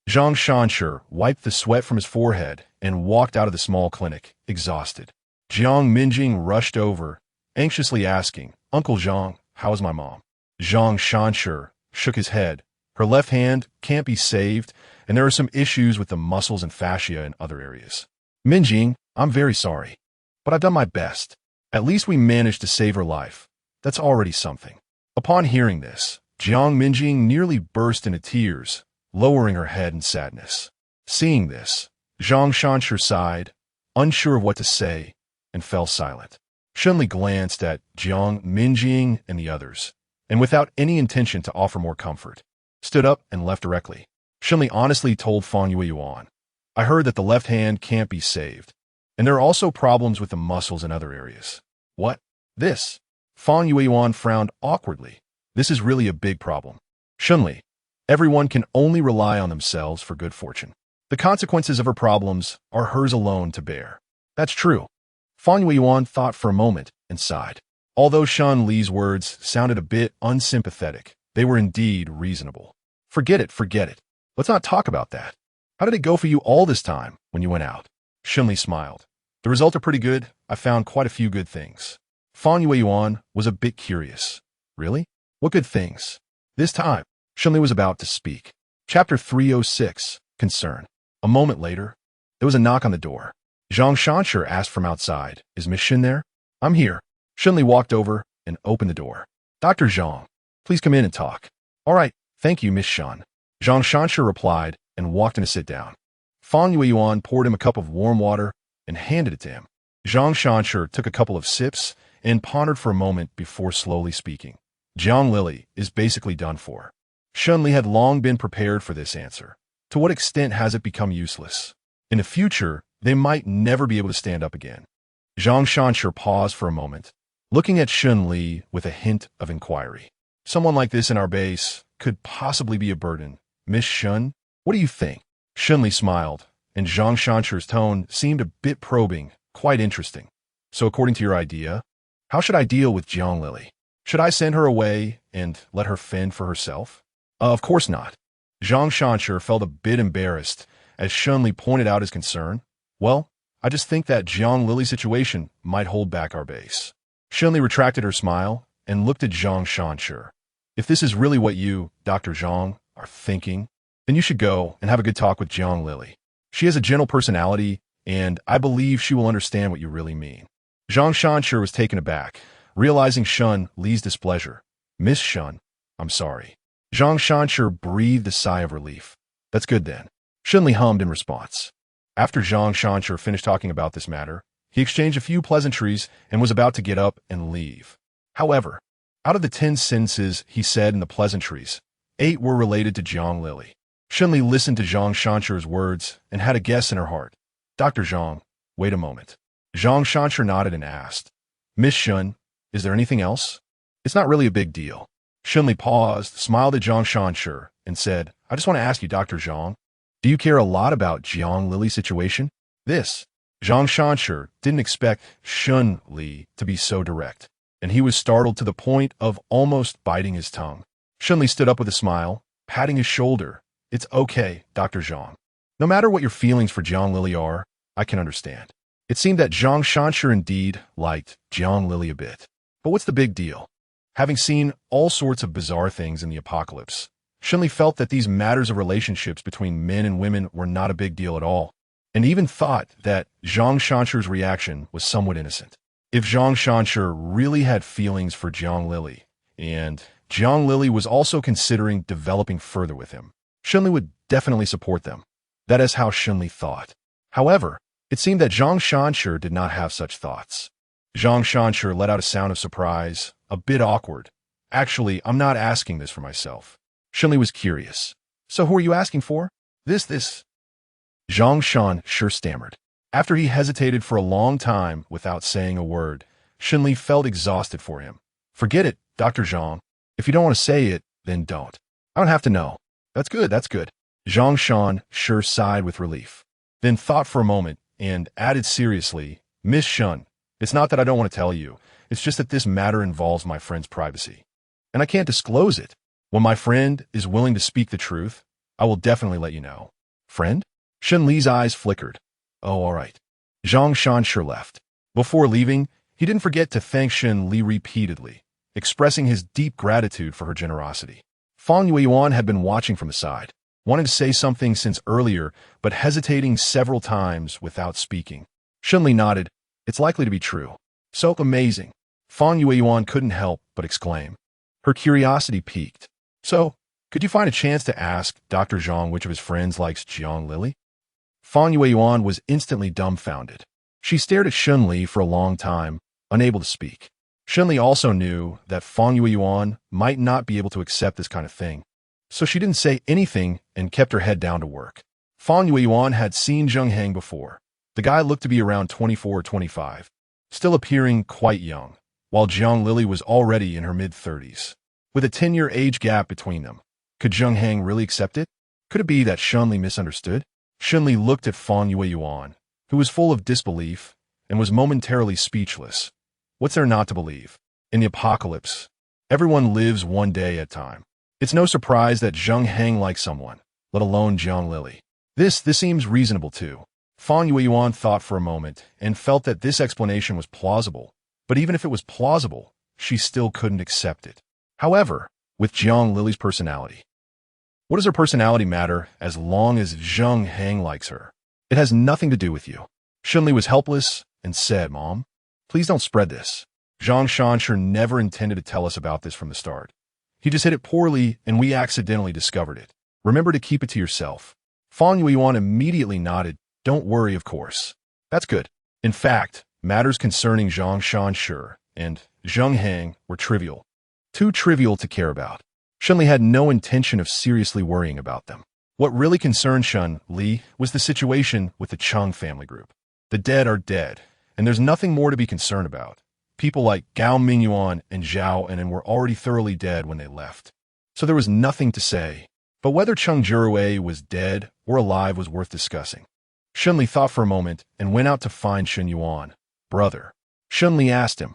Zhang Shanshi wiped the sweat from his forehead and walked out of the small clinic, exhausted. Jiang Minjing rushed over, anxiously asking, "Uncle Zhang, how is my mom?" Zhang Shanshi shook his head. Her left hand can't be saved, and there are some issues with the muscles and fascia in other areas. "Minjing, I'm very sorry, but I've done my best. At least we managed to save her life. That's already something." Upon hearing this, Jiang Minjing nearly burst into tears, lowering her head in sadness. Seeing this, Zhang Shanshi sighed, unsure of what to say, and fell silent. Shen Li glanced at Jiang Minjing and the others, and without any intention to offer more comfort, stood up and left directly. Shen Li honestly told Fang Yueyuan, "I heard that the left hand can't be saved, and there are also problems with the muscles in other areas." "What? This?" Fang Yueyuan frowned awkwardly. "This is really a big problem. Shen Li, everyone can only rely on themselves for good fortune. The consequences of her problems are hers alone to bear." "That's true." Fang Yueyuan thought for a moment and sighed. Although Shen Li's words sounded a bit unsympathetic, they were indeed reasonable. Forget it. Let's not talk about that. How did it go for you all this time when you went out?" Shen Li smiled. "The results are pretty good. I found quite a few good things." Fang Yueyuan was a bit curious. "Really? What good things?" This time, Shen Li was about to speak. Chapter 306, Concern. A moment later, there was a knock on the door. Zhang Shanshi asked from outside, "Is Miss Shen there?" "I'm here." Shen Li walked over and opened the door. Dr. Zhang, please come in and talk. All right, thank you, Miss Shan. Zhang Shanshu replied and walked in to sit down. Fang Yueyuan poured him a cup of warm water and handed it to him. Zhang Shanshu took a couple of sips and pondered for a moment before slowly speaking. Jiang Lili is basically done for. Shen Li had long been prepared for this answer. To what extent has it become useless? In the future, they might never be able to stand up again. Zhang Shanshu paused for a moment, looking at Shen Li with a hint of inquiry. Someone like this in our base could possibly be a burden. Miss Shen, what do you think? Shen Li smiled, and Zhang Shanshu's tone seemed a bit probing, quite interesting. So according to your idea, how should I deal with Jiang Lili? Should I send her away and let her fend for herself? Of course not. Zhang Shanshu felt a bit embarrassed as Shen Li pointed out his concern. Well, I just think that Jiang Lili's situation might hold back our base. Shen Li retracted her smile and looked at Zhang Shanshu. If this is really what you, Dr. Zhang, are thinking, then you should go and have a good talk with Jiang Lili. She has a gentle personality, and I believe she will understand what you really mean. Zhang Shanshu was taken aback, realizing Shen Li's displeasure. Miss Shen, I'm sorry. Zhang Shanshu breathed a sigh of relief. That's good then. Shen Li hummed in response. After Zhang Shanshu finished talking about this matter, he exchanged a few pleasantries and was about to get up and leave. However, out of the 10 sentences he said in the pleasantries, 8 were related to Jiang Lili. Shen Li listened to Zhang Shanshu's words and had a guess in her heart. Dr. Zhang, wait a moment. Zhang Shanshu nodded and asked, Miss Shen, is there anything else? It's not really a big deal. Shen Li paused, smiled at Zhang Shanshu, and said, I just want to ask you, Dr. Zhang, do you care a lot about Jiang Lili's situation? This. Zhang Shanshu didn't expect Shen Li to be so direct, and he was startled to the point of almost biting his tongue. Shen Li stood up with a smile, patting his shoulder. It's okay, Dr. Zhang. No matter what your feelings for Jiang Lili are, I can understand. It seemed that Zhang Shanshu indeed liked Jiang Lili a bit. But what's the big deal? Having seen all sorts of bizarre things in the apocalypse, Shen Li felt that these matters of relationships between men and women were not a big deal at all, and even thought that Zhang Shanshu's reaction was somewhat innocent. If Zhang Shanshu really had feelings for Jiang Lili, and Jiang Lili was also considering developing further with him, Shen Li would definitely support them. That is how Shen Li thought. However, it seemed that Zhang Shanshu did not have such thoughts. Zhang Shanshu let out a sound of surprise, a bit awkward. Actually, I'm not asking this for myself. Shen Li was curious. So who are you asking for? This. Zhang Shanshu stammered. After he hesitated for a long time without saying a word, Shen Li felt exhausted for him. Forget it, Dr. Zhang. If you don't want to say it, then don't. I don't have to know. That's good. Zhang Shanshu sighed with relief, then thought for a moment and added seriously, Miss Shen, it's not that I don't want to tell you. It's just that this matter involves my friend's privacy, and I can't disclose it. When my friend is willing to speak the truth, I will definitely let you know. Friend? Shen Li's eyes flickered. Oh, all right. Zhang Shanshu left. Before leaving, he didn't forget to thank Shen Li repeatedly, expressing his deep gratitude for her generosity. Fang Yueyuan had been watching from the side, wanting to say something since earlier, but hesitating several times without speaking. Shen Li nodded. It's likely to be true. So amazing. Fang Yueyuan couldn't help but exclaim. Her curiosity piqued. So, could you find a chance to ask Dr. Zhang which of his friends likes Jiang Lili? Fang Yueyuan was instantly dumbfounded. She stared at Shen Li for a long time, unable to speak. Shen Li also knew that Fang Yueyuan might not be able to accept this kind of thing, so she didn't say anything and kept her head down to work. Fang Yueyuan had seen Zheng Heng before. The guy looked to be around 24 or 25, still appearing quite young, while Jiang Lili was already in her mid-30s. With a 10-year age gap between them, could Zheng Heng really accept it? Could it be that Shen Li misunderstood? Shen Li looked at Fang Yueyuan, who was full of disbelief and was momentarily speechless. What's there not to believe? In the apocalypse, everyone lives one day at a time. It's no surprise that Zheng Heng likes someone, let alone Jiang Lili. This seems reasonable too. Fang Yueyuan thought for a moment and felt that this explanation was plausible, but even if it was plausible, she still couldn't accept it. However, with Jiang Lili's personality, what does her personality matter as long as Zheng Heng likes her? It has nothing to do with you. Shen Li was helpless and said, Mom, please don't spread this. Zhang Shansher never intended to tell us about this from the start. He just hit it poorly, and we accidentally discovered it. Remember to keep it to yourself. Fang Yuan immediately nodded. Don't worry, of course. That's good. In fact, matters concerning Zhang Shansher and Zheng Heng were trivial. Too trivial to care about. Shen Li had no intention of seriously worrying about them. What really concerned Shen Li was the situation with the Cheng family group. The dead are dead, and there's nothing more to be concerned about. People like Gao Minguan and Zhao and were already thoroughly dead when they left. So there was nothing to say. But whether Cheng Jiarui was dead or alive was worth discussing. Shen Li thought for a moment and went out to find Shen Yuan. Brother. Shen Li asked him,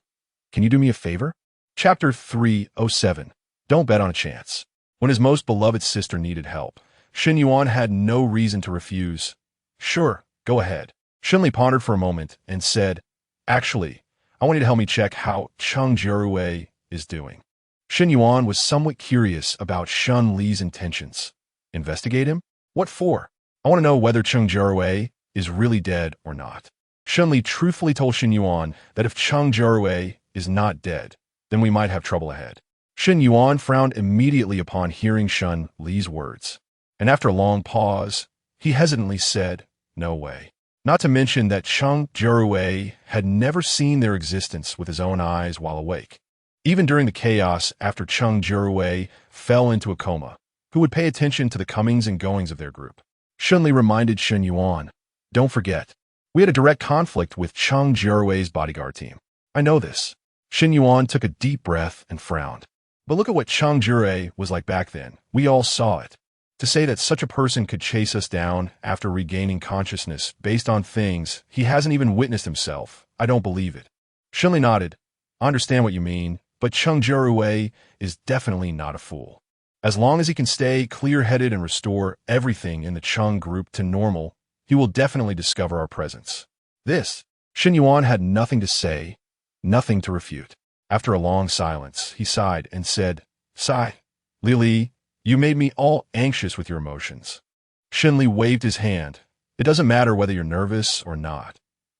"Can you do me a favor?" Chapter 307. Don't bet on a chance. When his most beloved sister needed help, Shen Yuan had no reason to refuse. Sure, go ahead. Shen Li pondered for a moment and said, Actually, I want you to help me check how Cheng Jiarui is doing. Shen Yuan was somewhat curious about Shen Li's intentions. Investigate him? What for? I want to know whether Cheng Jiarui is really dead or not. Shen Li truthfully told Shen Yuan that if Cheng Jiarui is not dead, then we might have trouble ahead. Shen Yuan frowned immediately upon hearing Shen Li's words, and after a long pause, he hesitantly said, No way. Not to mention that Cheng Jiarui had never seen their existence with his own eyes while awake. Even during the chaos after Cheng Jiarui fell into a coma, who would pay attention to the comings and goings of their group? Shen Li reminded Shen Yuan, Don't forget, we had a direct conflict with Cheng Jiarui's bodyguard team. I know this. Shen Yuan took a deep breath and frowned. But look at what Cheng Jiarui was like back then. We all saw it. To say that such a person could chase us down after regaining consciousness based on things he hasn't even witnessed himself, I don't believe it. Shen Li nodded. I understand what you mean, but Cheng Jiarui is definitely not a fool. As long as he can stay clear-headed and restore everything in the Cheng group to normal, he will definitely discover our presence. This, Shen Yuan had nothing to say, nothing to refute. After a long silence, he sighed and said, Sigh, Li, you made me all anxious with your emotions. Shen Li waved his hand. It doesn't matter whether you're nervous or not.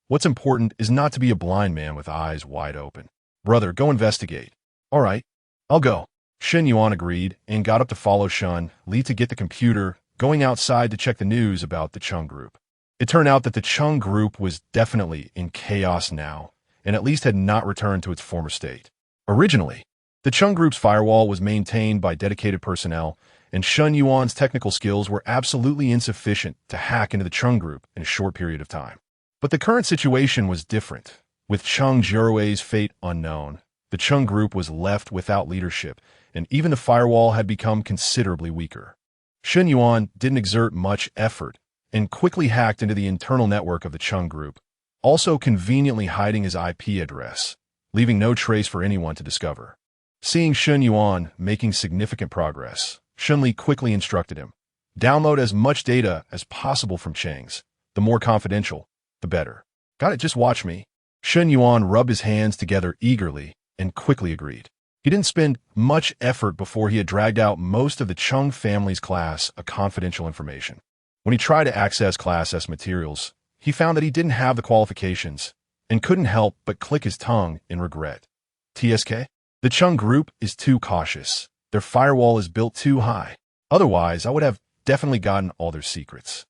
What's important is not to be a blind man with eyes wide open. Brother, go investigate. All right, I'll go. Shen Yuan agreed and got up to follow Shen Li to get the computer, going outside to check the news about the Cheng group. It turned out that the Cheng group was definitely in chaos now, and at least had not returned to its former state. Originally, the Cheng group's firewall was maintained by dedicated personnel, and Shen Yuan's technical skills were absolutely insufficient to hack into the Cheng group in a short period of time. But the current situation was different. With Cheng Jiarui's fate unknown, the Cheng group was left without leadership, and even the firewall had become considerably weaker. Shen Yuan didn't exert much effort and quickly hacked into the internal network of the Cheng group, also conveniently hiding his IP address, leaving no trace for anyone to discover. Seeing Shen Yuan making significant progress, Shen Li quickly instructed him, Download as much data as possible from Cheng's. The more confidential, the better. Got it, just watch me. Shen Yuan rubbed his hands together eagerly and quickly agreed. He didn't spend much effort before he had dragged out most of the Cheng family's Class A confidential information. When he tried to access Class S materials, he found that he didn't have the qualifications and couldn't help but click his tongue in regret. TSK? The Cheng group is too cautious. Their firewall is built too high. Otherwise, I would have definitely gotten all their secrets.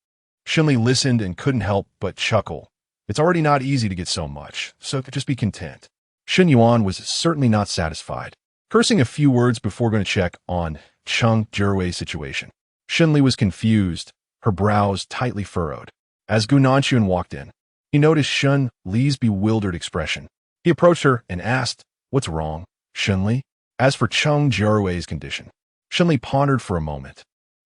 Shen Li listened and couldn't help but chuckle. It's already not easy to get so much, so just be content. Shen Yuan was certainly not satisfied. Cursing a few words before going to check on Cheng Jiarui's situation. Shen Li was confused, her brows tightly furrowed. As Gu Nanchuan walked in, he noticed Shen Li's bewildered expression. He approached her and asked, What's wrong, Shen Li? As for Cheng Jiarui's condition, Shen Li pondered for a moment.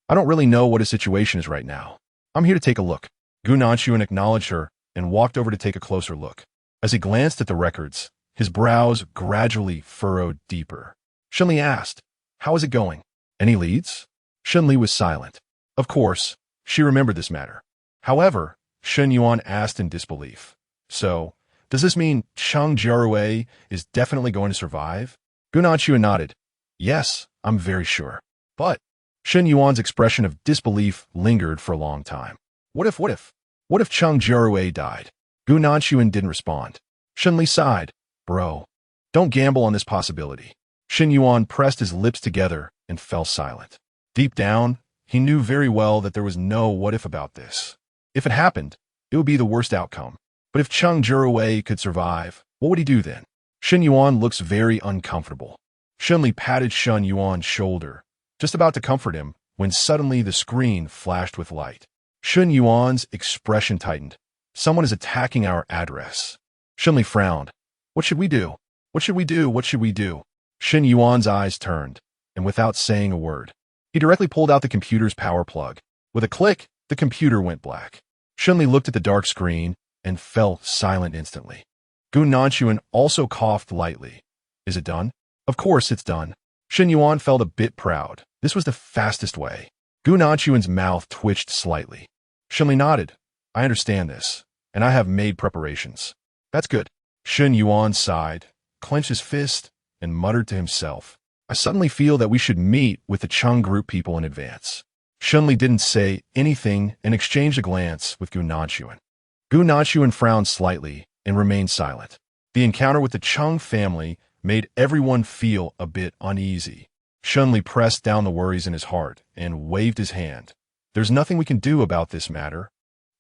I don't really know what his situation is right now. I'm here to take a look. Gu Nanchuan acknowledged her and walked over to take a closer look. As he glanced at the records, his brows gradually furrowed deeper. Shen Li asked, How is it going? Any leads? Shen Li was silent. Of course, she remembered this matter. However, Shen Yuan asked in disbelief. So, does this mean Cheng Jiarui is definitely going to survive? Gu Nanchuan nodded. Yes, I'm very sure. But Shen Yuan's expression of disbelief lingered for a long time. What if Cheng Jiarui died? Gu Nanchuan didn't respond. Shen Li sighed. Bro, Don't gamble on this possibility. Shen Yuan pressed his lips together and fell silent. Deep down, he knew very well that there was no what-if about this. If it happened, it would be the worst outcome. But if Cheng Jiarui could survive, what would he do then? Shen Yuan looks very uncomfortable. Shen Li patted Shen Yuan's shoulder, just about to comfort him, when suddenly the screen flashed with light. Shen Yuan's expression tightened. Someone is attacking our address. Shen Li frowned. What should we do? What should we do? What should we do? Shen Yuan's eyes turned, and without saying a word, he directly pulled out the computer's power plug. With a click, the computer went black. Shen Li looked at the dark screen and fell silent instantly. Gu Nanchuan also coughed lightly. Is it done? Of course it's done. Shen Yuan felt a bit proud. This was the fastest way. Gu Nanchuan's mouth twitched slightly. Shen Li nodded. I understand this, and I have made preparations. That's good. Shen Yuan sighed, clenched his fist, and muttered to himself. I suddenly feel that we should meet with the Cheng group people in advance. Shen Li didn't say anything and exchanged a glance with Gu Nanchuan. Gu Nanchuan frowned slightly and remained silent. The encounter with the Cheng family made everyone feel a bit uneasy. Shen Li pressed down the worries in his heart and waved his hand. There's nothing we can do about this matter.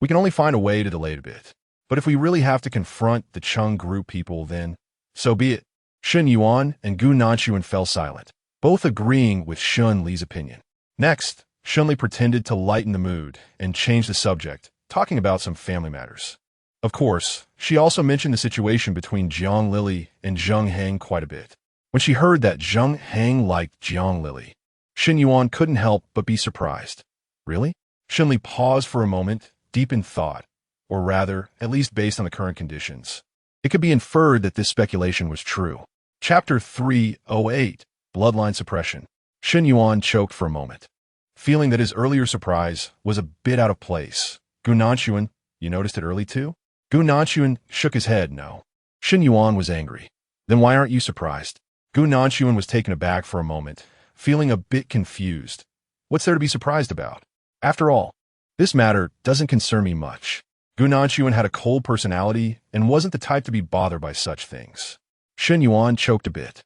We can only find a way to delay it a bit. But if we really have to confront the Cheng group people, then so be it. Shen Yuan and Gu Nanchuan fell silent, both agreeing with Shen Li's opinion. Next, Shen Li pretended to lighten the mood and change the subject, talking about some family matters. Of course, she also mentioned the situation between Jiang Lili and Zheng Heng quite a bit. When she heard that Zheng Heng liked Jiang Lili, Shen Yuan couldn't help but be surprised. Really? Shen Li paused for a moment, deep in thought, or rather, at least based on the current conditions. It could be inferred that this speculation was true. Chapter 308, Bloodline Suppression. Shen Yuan choked for a moment, feeling that his earlier surprise was a bit out of place. Gu Nanchuan, you noticed it early too? Gu Nanchuan shook his head, no. Shen Yuan was angry. Then why aren't you surprised? Gu Nanchuan was taken aback for a moment, feeling a bit confused. What's there to be surprised about? After all, this matter doesn't concern me much. Gu Nanchuan had a cold personality and wasn't the type to be bothered by such things. Shen Yuan choked a bit.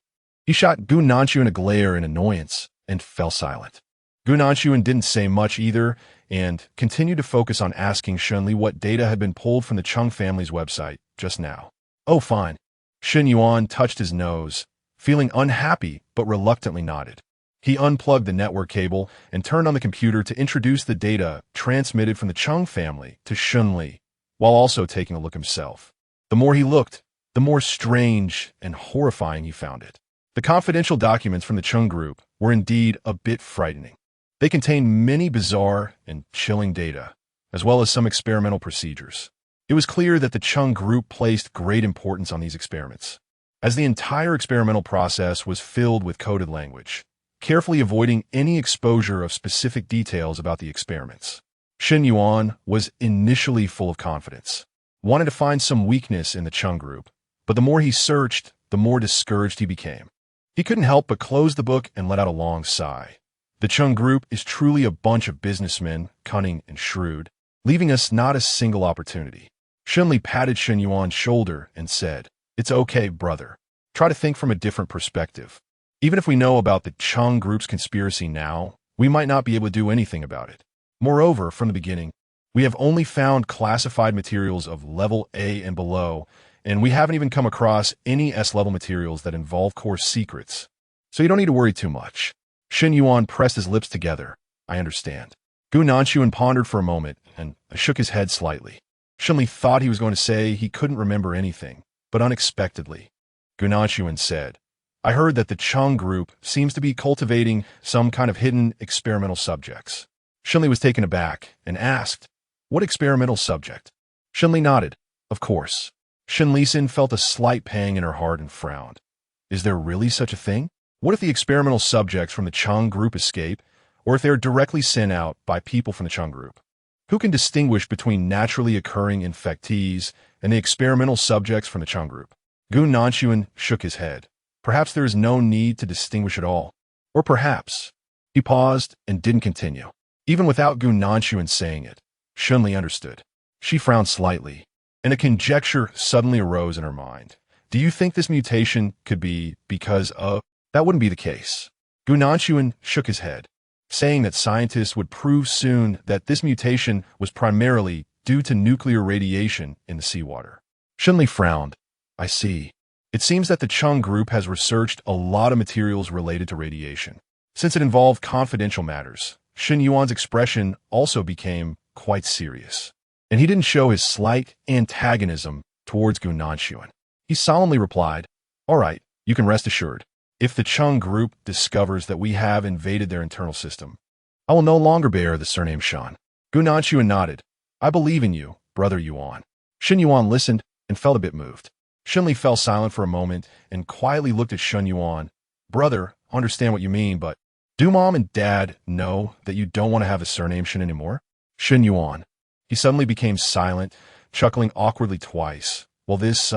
He shot Gu Nanchuan a glare in annoyance and fell silent. Gu Nanchuan didn't say much either and continued to focus on asking Shen Li what data had been pulled from the Cheng family's website just now. Oh, fine. Shen Yuan touched his nose, feeling unhappy but reluctantly nodded. He unplugged the network cable and turned on the computer to introduce the data transmitted from the Cheng family to Shen Li, while also taking a look himself. The more he looked, the more strange and horrifying he found it. The confidential documents from the Cheng group were indeed a bit frightening. They contained many bizarre and chilling data, as well as some experimental procedures. It was clear that the Cheng group placed great importance on these experiments, as the entire experimental process was filled with coded language, carefully avoiding any exposure of specific details about the experiments. Shen Yuan was initially full of confidence, wanted to find some weakness in the Cheng group, but the more he searched, the more discouraged he became. He couldn't help but close the book and let out a long sigh. The Cheng group is truly a bunch of businessmen, cunning and shrewd, leaving us not a single opportunity. Shen Li patted Shen Yuan's shoulder and said, It's okay, brother. Try to think from a different perspective. Even if we know about the Cheng group's conspiracy now, we might not be able to do anything about it. Moreover, from the beginning, we have only found classified materials of level A and below, and we haven't even come across any S-level materials that involve core secrets. So you don't need to worry too much. Shen Yuan pressed his lips together. I understand. Gu Nanchuan pondered for a moment and shook his head slightly. Shen Li thought he was going to say he couldn't remember anything, but unexpectedly, Gu Nanchuan said, I heard that the Cheng group seems to be cultivating some kind of hidden experimental subjects. Shen Li was taken aback and asked, What experimental subject? Shen Li nodded. Of course. Shen Lisin felt a slight pang in her heart and frowned. Is there really such a thing? What if the experimental subjects from the Cheng group escape, or if they are directly sent out by people from the Cheng group? Who can distinguish between naturally occurring infectees and the experimental subjects from the Cheng group? Gu Nanchuan shook his head. Perhaps there is no need to distinguish at all. Or perhaps. He paused and didn't continue. Even without Gu Nanchuan saying it, Shen Li understood. She frowned slightly, and a conjecture suddenly arose in her mind. Do you think this mutation could be because of... That wouldn't be the case. Gu Nanshuan shook his head, saying that scientists would prove soon that this mutation was primarily due to nuclear radiation in the seawater. Shen Li frowned. I see. It seems that the Cheng group has researched a lot of materials related to radiation. Since it involved confidential matters, Shen Yuan's expression also became quite serious, and he didn't show his slight antagonism towards Gu Nanshuan. He solemnly replied, "All right, you can rest assured. If the Cheng group discovers that we have invaded their internal system, I will no longer bear the surname Shen." Gu Nanshuan nodded. "I believe in you, brother Yuan." Shen Yuan listened and felt a bit moved. Shen Li fell silent for a moment and quietly looked at Shen Yuan. "Brother, I understand what you mean, but do Mom and Dad know that you don't want to have the surname Shen anymore?" Shen Yuan. He suddenly became silent, chuckling awkwardly twice. "Well, this,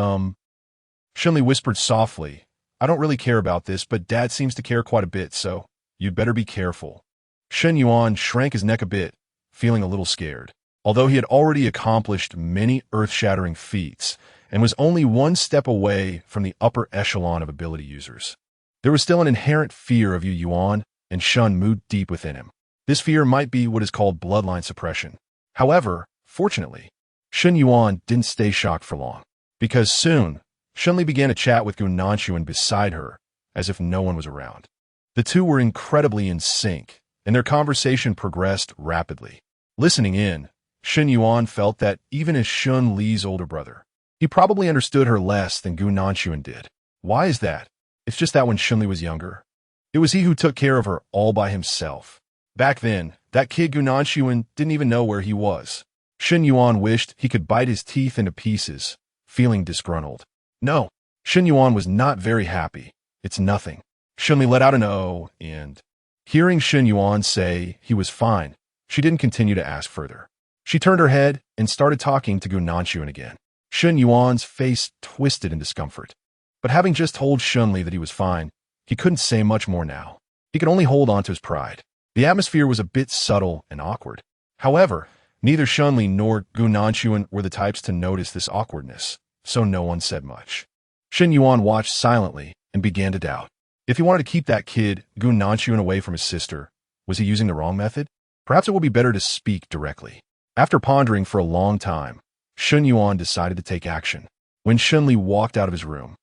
Shen Li whispered softly, "I don't really care about this, but Dad seems to care quite a bit, so you'd better be careful." Shen Yuan shrank his neck a bit, feeling a little scared. Although he had already accomplished many earth-shattering feats and was only one step away from the upper echelon of ability users, there was still an inherent fear of Yu Yuan, and Shen moved deep within him. This fear might be what is called bloodline suppression. However, fortunately, Shen Yuan didn't stay shocked for long, because soon, Shen Li began to chat with Gu Nanshuan beside her, as if no one was around. The two were incredibly in sync, and their conversation progressed rapidly. Listening in, Shen Yuan felt that even as Shen Li's older brother, he probably understood her less than Gu Nanshuan did. Why is that? It's just that when Shen Li was younger, it was he who took care of her all by himself. Back then, that kid Gu Nanshuan didn't even know where he was. Shen Yuan wished he could bite his teeth into pieces, feeling disgruntled. No, Shen Yuan was not very happy. "It's nothing." Shen Li let out an "oh," and, hearing Shen Yuan say he was fine, she didn't continue to ask further. She turned her head and started talking to Gu Nanshuan again. Shen Yuan's face twisted in discomfort. But having just told Shen Li that he was fine, he couldn't say much more now. He could only hold on to his pride. The atmosphere was a bit subtle and awkward. However, neither Shen Li nor Gu Nanshuan were the types to notice this awkwardness, so no one said much. Shen Yuan watched silently and began to doubt. If he wanted to keep that kid, Gu Nanshuan, away from his sister, was he using the wrong method? Perhaps it would be better to speak directly. After pondering for a long time, Shen Yuan decided to take action. When Shen Li walked out of his room,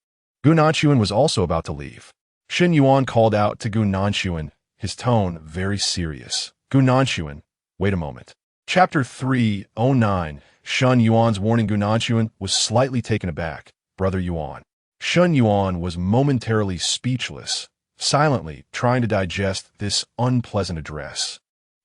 Gu Nanshuan was also about to leave. Shen Yuan called out to Gu Nanshuan, his tone very serious. "Gu Nanshuan, wait a moment." Chapter 309. Shen Yuan's warning. Gu Nanshuan was slightly taken aback. "Brother Yuan." Shen Yuan was momentarily speechless, silently trying to digest this unpleasant address,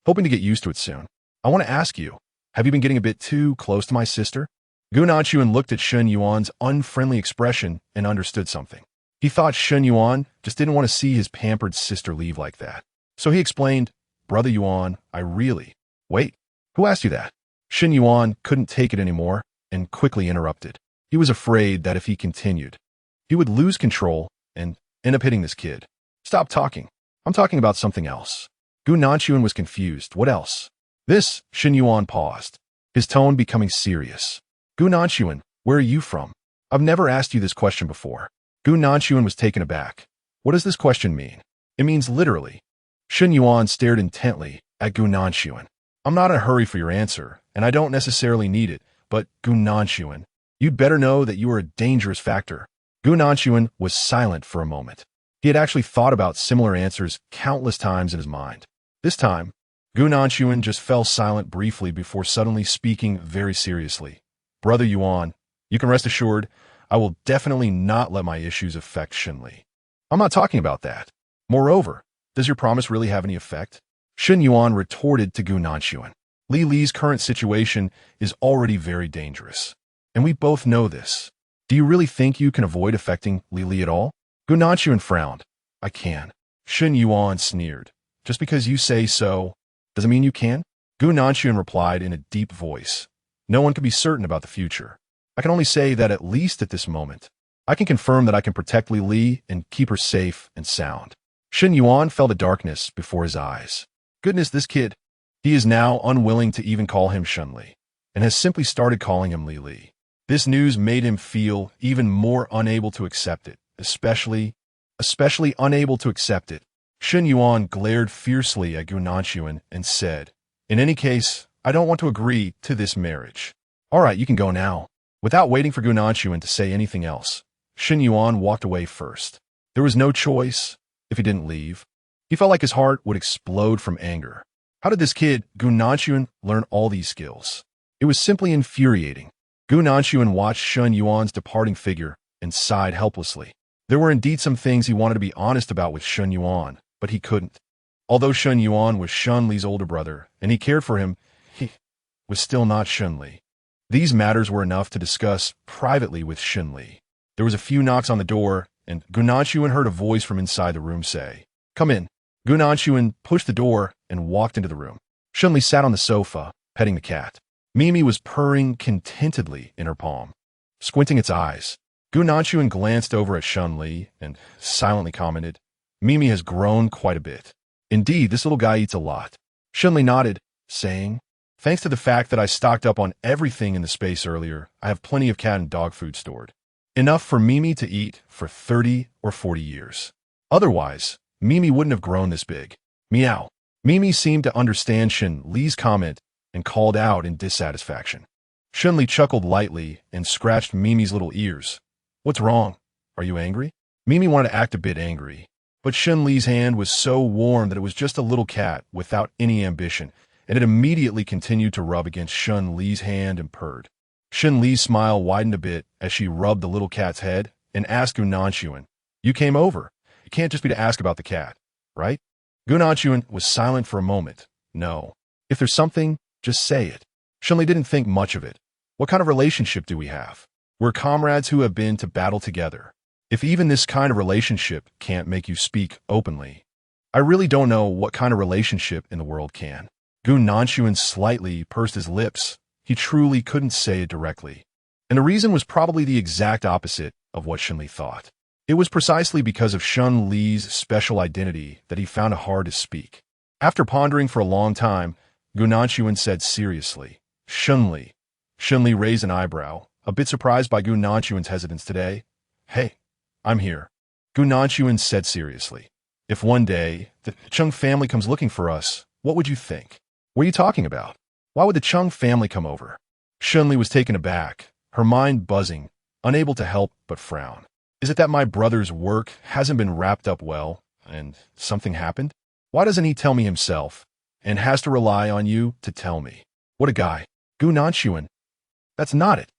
hoping to get used to it soon. "I want to ask you, have you been getting a bit too close to my sister?" Gu Nanshuan looked at Shen Yuan's unfriendly expression and understood something. He thought Shen Yuan just didn't want to see his pampered sister leave like that. So he explained, "Brother Yuan, I really..." "Wait, who asked you that?" Shen Yuan couldn't take it anymore and quickly interrupted. He was afraid that if he continued, he would lose control and end up hitting this kid. "Stop talking. I'm talking about something else." Gu Nanshuan was confused. "What else?" "This." Shen Yuan paused, his tone becoming serious. "Gu Nanshuan, where are you from? I've never asked you this question before." Gu Nanshuan was taken aback. "What does this question mean?" "It means literally." Shen Yuan stared intently at Gu Nanshuan. "I'm not in a hurry for your answer, and I don't necessarily need it, but Gu Nanshuan, you'd better know that you are a dangerous factor." Gu Nanshuan was silent for a moment. He had actually thought about similar answers countless times in his mind. This time, Gu Nanshuan just fell silent briefly before suddenly speaking very seriously. "Brother Yuan, you can rest assured, I will definitely not let my issues affect Shen Li. I'm not talking about that. Moreover, does your promise really have any effect?" Shen Yuan retorted to Gu Nanshuan. "Li Li's current situation is already very dangerous, and we both know this. Do you really think you can avoid affecting Li Li at all?" Gu Nanshuan frowned. "I can." Shen Yuan sneered. "Just because you say so, doesn't mean you can?" Gu Nanshuan replied in a deep voice. "No one can be certain about the future. I can only say that at least at this moment, I can confirm that I can protect Li Li and keep her safe and sound." Shen Yuan felt a darkness before his eyes. Goodness, this kid. He is now unwilling to even call him Shen Li, and has simply started calling him Li Li. This news made him feel even more unable to accept it, especially unable to accept it. Shen Yuan glared fiercely at Gu Nanchuan and said, "In any case, I don't want to agree to this marriage." "All right, you can go now." Without waiting for Gu Nanchuan to say anything else, Shen Yuan walked away first. There was no choice if he didn't leave. He felt like his heart would explode from anger. How did this kid, Gu Nanchuan, learn all these skills? It was simply infuriating. Gu Nanchuan watched Shen Yuan's departing figure and sighed helplessly. There were indeed some things he wanted to be honest about with Shen Yuan, but he couldn't. Although Shen Yuan was Shen Li's older brother, and he cared for him, he was still not Shen Li. These matters were enough to discuss privately with Shen Li. There was a few knocks on the door, and Gu Nanchuan heard a voice from inside the room say, "Come in." Gu Nanchuan pushed the door and walked into the room. Shen Li sat on the sofa, petting the cat. Mimi was purring contentedly in her palm. Squinting its eyes, Gu Nanchuan glanced over at Shen Li and silently commented, "Mimi has grown quite a bit. Indeed, this little guy eats a lot." Shen Li nodded, saying, "Thanks to the fact that I stocked up on everything in the space earlier, I have plenty of cat and dog food stored. Enough for Mimi to eat for 30 or 40 years. Otherwise, Mimi wouldn't have grown this big." Meow. Mimi seemed to understand Shen Li's comment and called out in dissatisfaction. Shen Li chuckled lightly and scratched Mimi's little ears. "What's wrong? Are you angry?" Mimi wanted to act a bit angry, but Shen Li's hand was so warm that it was just a little cat without any ambition, and it immediately continued to rub against Shen Li's hand and purred. Shen Li's smile widened a bit as she rubbed the little cat's head and asked Gu Nanchuan, "You came over. It can't just be to ask about the cat, right?" Gu Nanchuan was silent for a moment. "No. If there's something, just say it." Shen Li didn't think much of it. "What kind of relationship do we have? We're comrades who have been to battle together. If even this kind of relationship can't make you speak openly, I really don't know what kind of relationship in the world can." Gu Nanchuan slightly pursed his lips. He truly couldn't say it directly. And the reason was probably the exact opposite of what Shen Li thought. It was precisely because of Shen Li's special identity that he found it hard to speak. After pondering for a long time, Gu Nanchuan said seriously, "Shen Li." Shen Li raised an eyebrow, a bit surprised by Gu Nanchuan's hesitance today. "Hey, I'm here." Gu Nanchuan said seriously, "If one day the Cheng family comes looking for us, what would you think?" "What are you talking about? Why would the Cheng family come over?" Shen Li was taken aback, her mind buzzing, unable to help but frown. "Is it that my brother's work hasn't been wrapped up well, and something happened? Why doesn't he tell me himself, and has to rely on you to tell me?" "What a guy." "Gu Nanchuan, that's not it.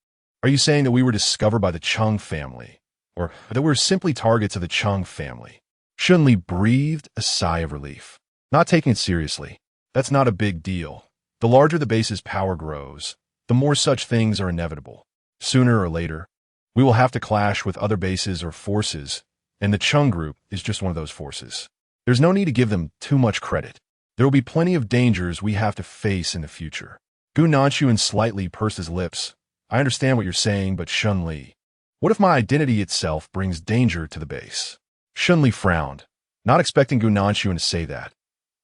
Are you saying that we were discovered by the Cheng family, or that we're simply targets of the Cheng family?" Shen Li breathed a sigh of relief. "Not taking it seriously. That's not a big deal. The larger the base's power grows, the more such things are inevitable. Sooner or later, we will have to clash with other bases or forces, and the Cheng group is just one of those forces. There's no need to give them too much credit. There will be plenty of dangers we have to face in the future." Gu Nanchuan slightly pursed his lips. "I understand what you're saying, but Shen Li, what if my identity itself brings danger to the base?" Shen Li frowned, not expecting Gu Nanchuan to say that.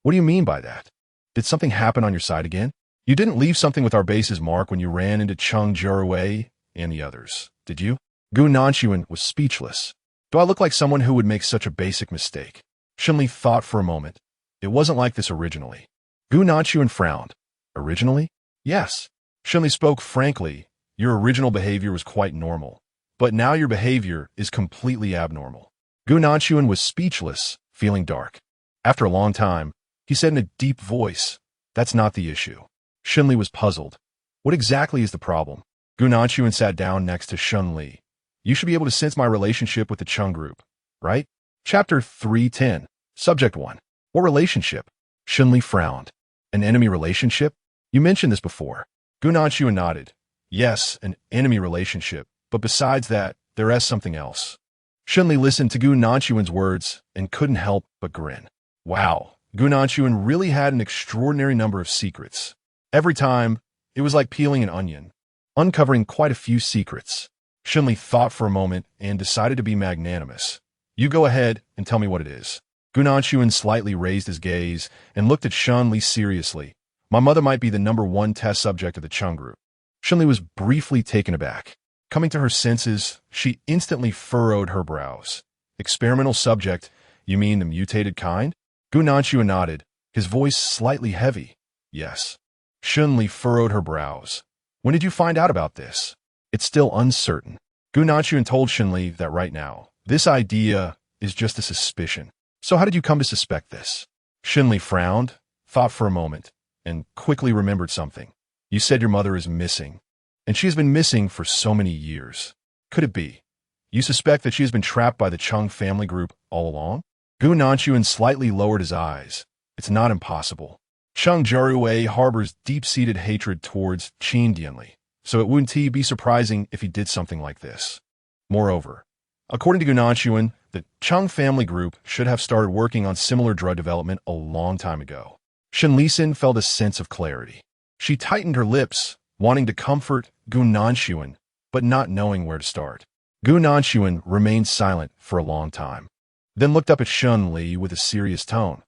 "What do you mean by that? Did something happen on your side again? You didn't leave something with our base's mark when you ran into Cheng Jiarui and the others, did you?" Gu Nanchuan was speechless. "Do I look like someone who would make such a basic mistake?" Shen Li thought for a moment. "It wasn't like this originally." Gu Nanchuan frowned. "Originally?" "Yes." Shen Li spoke frankly. "Your original behavior was quite normal, but now your behavior is completely abnormal." Gu Nanchuan was speechless, feeling dark. After a long time, he said in a deep voice, "That's not the issue." Shen Li was puzzled. "What exactly is the problem?" Gu Nanchuan sat down next to Shen Li. "You should be able to sense my relationship with the Cheng group, right?" Chapter 310. Subject 1. What relationship? Shen Li frowned. "An enemy relationship? You mentioned this before." Gu Nanchuan nodded. "Yes, an enemy relationship, but besides that, there is something else." Shen Li listened to Gu Nanchuan's words and couldn't help but grin. Wow, Gu Nanchuan really had an extraordinary number of secrets. Every time, it was like peeling an onion, uncovering quite a few secrets. Shen Li thought for a moment and decided to be magnanimous. "You go ahead and tell me what it is." Gu Nanchuan slightly raised his gaze and looked at Shen Li seriously. "My mother might be the #1 test subject of the Cheng group." Shen Li was briefly taken aback. Coming to her senses, she instantly furrowed her brows. Experimental subject, you mean the mutated kind? Gu Nanshuan nodded, his voice slightly heavy. Yes. Shen Li furrowed her brows. When did you find out about this? It's still uncertain. Gu Nanshuan told Shen Li that right now, this idea is just a suspicion. So how did you come to suspect this? Shen Li frowned, thought for a moment, and quickly remembered something. You said your mother is missing, and she has been missing for so many years. Could it be? You suspect that she has been trapped by the Cheng family group all along? Gu Nanshuan slightly lowered his eyes. It's not impossible. Cheng Jiarui harbors deep-seated hatred towards Cheng Jiarui, so it wouldn't be surprising if he did something like this. Moreover, according to Gu Nanshuan, the Cheng family group should have started working on similar drug development a long time ago. Shen Li felt a sense of clarity. She tightened her lips, wanting to comfort Gu Nanshuan, but not knowing where to start. Gu Nanshuan remained silent for a long time, then looked up at Shen Li with a serious tone.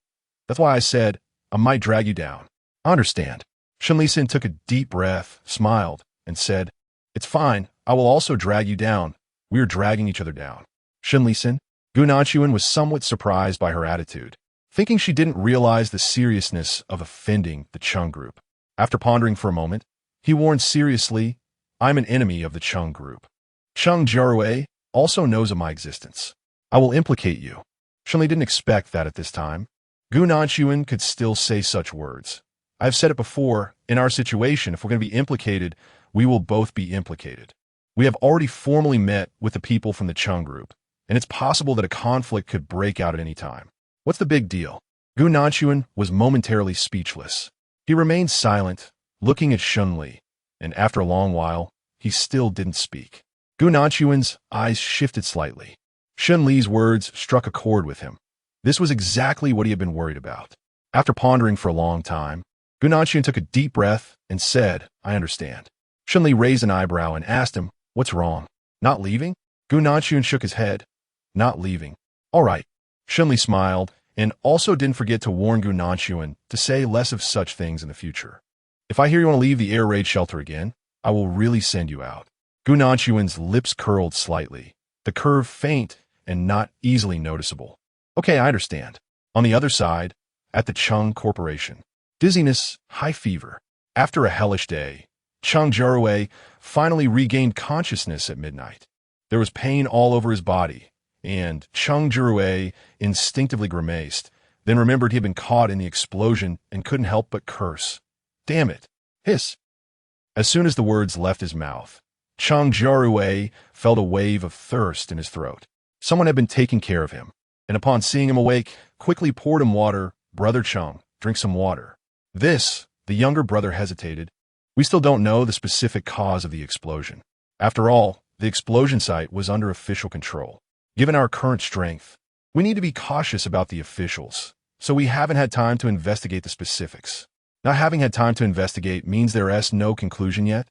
That's why I said, I might drag you down. I understand. Shen Li took a deep breath, smiled, and said, It's fine, I will also drag you down. We are dragging each other down. Shen Li, Gu Nanshuan was somewhat surprised by her attitude, thinking she didn't realize the seriousness of offending the Cheng group. After pondering for a moment, he warned seriously, I'm an enemy of the Cheng group. Cheng Jiarui also knows of my existence. I will implicate you. Shen Li didn't expect that at this time. Gu Nanshuan could still say such words. I've said it before, in our situation, if we're going to be implicated, we will both be implicated. We have already formally met with the people from the Cheng group, and it's possible that a conflict could break out at any time. What's the big deal? Gu Nanshuan was momentarily speechless. He remained silent, looking at Shen Li, and after a long while, he still didn't speak. Gu Nanshuan's eyes shifted slightly. Shen Li's words struck a chord with him. This was exactly what he had been worried about. After pondering for a long time, Gu Nanshuan took a deep breath and said, I understand. Shen Li raised an eyebrow and asked him, What's wrong? Not leaving? Gu Nanshuan shook his head. Not leaving. All right. Shen Li smiled and also didn't forget to warn Gu Nanshuan to say less of such things in the future. If I hear you want to leave the air raid shelter again, I will really send you out. Gu Nanshuan's lips curled slightly, the curve faint and not easily noticeable. Okay, I understand. On the other side, at the Cheng Corporation. Dizziness, high fever. After a hellish day, Cheng Jiarui finally regained consciousness at midnight. There was pain all over his body, and Cheng Jiarui instinctively grimaced, then remembered he had been caught in the explosion and couldn't help but curse. Damn it. Hiss. As soon as the words left his mouth, Cheng Jiarui felt a wave of thirst in his throat. Someone had been taking care of him, and upon seeing him awake, quickly poured him water. Brother Cheng, drink some water. The younger brother hesitated. We still don't know the specific cause of the explosion. After all, the explosion site was under official control. Given our current strength, we need to be cautious about the officials, so we haven't had time to investigate the specifics. Not having had time to investigate means there is no conclusion yet.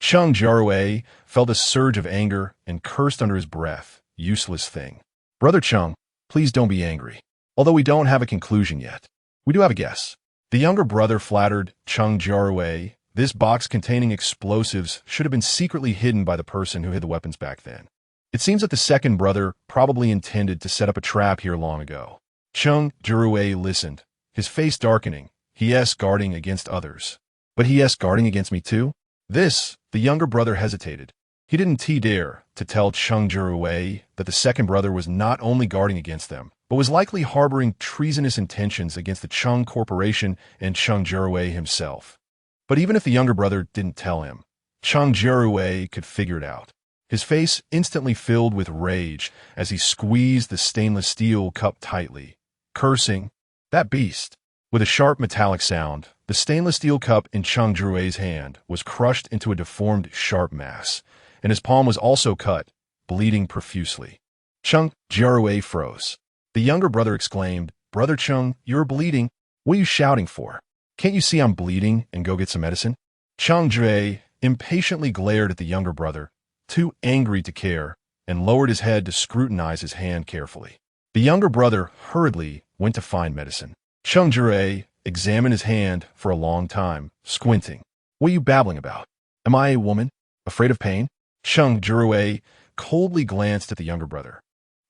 Cheng Jiarui felt a surge of anger and cursed under his breath. Useless thing. Brother Cheng, please don't be angry. Although we don't have a conclusion yet, we do have a guess. The younger brother flattered Cheng Jiarui. This box containing explosives should have been secretly hidden by the person who hid the weapons back then. It seems that the second brother probably intended to set up a trap here long ago. Cheng Jiarui listened, his face darkening. He guarding against others. But he guarding against me too? The younger brother hesitated. He didn't dare to tell Cheng Jiarui that the second brother was not only guarding against them, but was likely harboring treasonous intentions against the Cheng Corporation and Cheng Jiarui himself. But even if the younger brother didn't tell him, Cheng Jiarui could figure it out. His face instantly filled with rage as he squeezed the stainless steel cup tightly, cursing, that beast. With a sharp metallic sound, the stainless steel cup in Cheng Jiarui's hand was crushed into a deformed sharp mass, and his palm was also cut, bleeding profusely. Cheng Jiarui froze. The younger brother exclaimed, Brother Cheng, you're bleeding. What are you shouting for? Can't you see I'm bleeding and go get some medicine? Cheng Jiarui impatiently glared at the younger brother, too angry to care, and lowered his head to scrutinize his hand carefully. The younger brother hurriedly went to find medicine. Cheng Jiarui examined his hand for a long time, squinting. What are you babbling about? Am I a woman? Afraid of pain? Cheng Jiarui coldly glanced at the younger brother.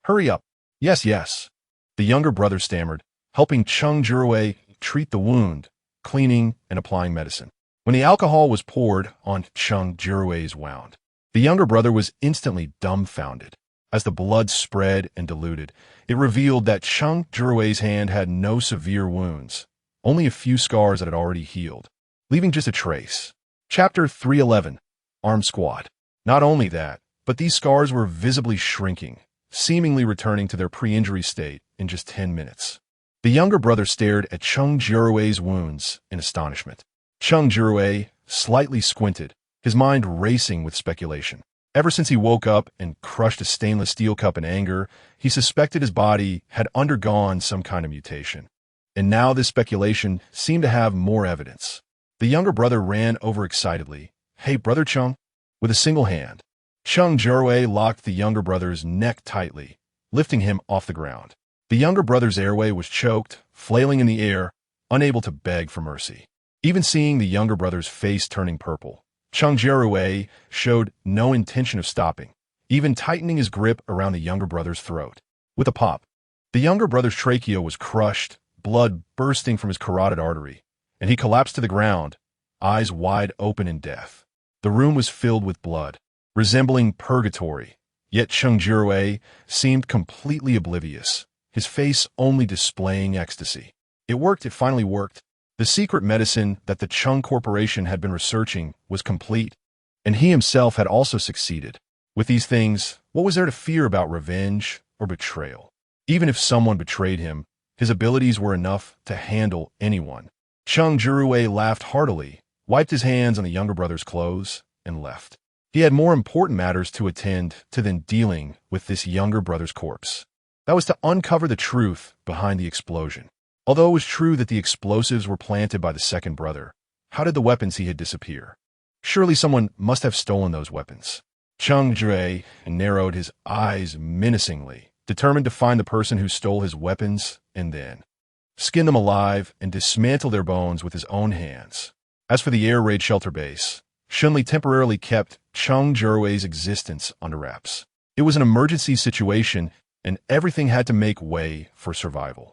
Hurry up. Yes, yes. The younger brother stammered, helping Cheng Jiarui treat the wound, cleaning and applying medicine. When the alcohol was poured on Cheng Jiarui's wound, the younger brother was instantly dumbfounded. As the blood spread and diluted, it revealed that Cheng Jiarui's hand had no severe wounds, only a few scars that had already healed, leaving just a trace. Chapter 311, Arm Squad. Not only that, but these scars were visibly shrinking, seemingly returning to their pre-injury state in just 10 minutes. The younger brother stared at Cheng Jiarui's wounds in astonishment. Cheng Jiarui slightly squinted, his mind racing with speculation. Ever since he woke up and crushed a stainless steel cup in anger, he suspected his body had undergone some kind of mutation. And now this speculation seemed to have more evidence. The younger brother ran over excitedly. Hey, Brother Cheng. With a single hand, Cheng Jiarui locked the younger brother's neck tightly, lifting him off the ground. The younger brother's airway was choked, flailing in the air, unable to beg for mercy. Even seeing the younger brother's face turning purple, Cheng Jiarui showed no intention of stopping, even tightening his grip around the younger brother's throat. With a pop, the younger brother's trachea was crushed, blood bursting from his carotid artery, and he collapsed to the ground, eyes wide open in death. The room was filled with blood, resembling purgatory, yet Cheng Jiarui seemed completely oblivious, his face only displaying ecstasy. It worked, it finally worked. The secret medicine that the Cheng Corporation had been researching was complete, and he himself had also succeeded. With these things, what was there to fear about revenge or betrayal? Even if someone betrayed him, his abilities were enough to handle anyone. Cheng Jiarui laughed heartily, wiped his hands on the younger brother's clothes, and left. He had more important matters to attend to than dealing with this younger brother's corpse. That was to uncover the truth behind the explosion. Although it was true that the explosives were planted by the second brother, how did the weapons he had disappear? Surely someone must have stolen those weapons. Cheng Jiarui narrowed his eyes menacingly, determined to find the person who stole his weapons and then skin them alive and dismantle their bones with his own hands. As for the air raid shelter base, Shen Li temporarily kept Cheng Jiarui's existence under wraps. It was an emergency situation, and everything had to make way for survival.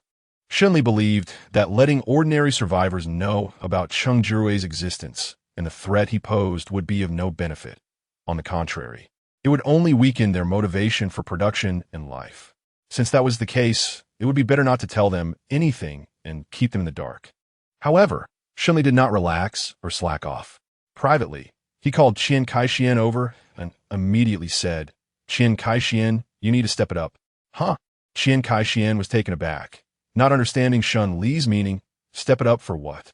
Shen Li believed that letting ordinary survivors know about Cheng Jiarui's existence and the threat he posed would be of no benefit. On the contrary, it would only weaken their motivation for production and life. Since that was the case, it would be better not to tell them anything and keep them in the dark. However, Shen Li did not relax or slack off. Privately, he called Qian Kaixian over and immediately said, Qian Kaixian, you need to step it up. Huh? Qian Kaixian was taken aback, not understanding Shen Li's meaning. Step it up for what?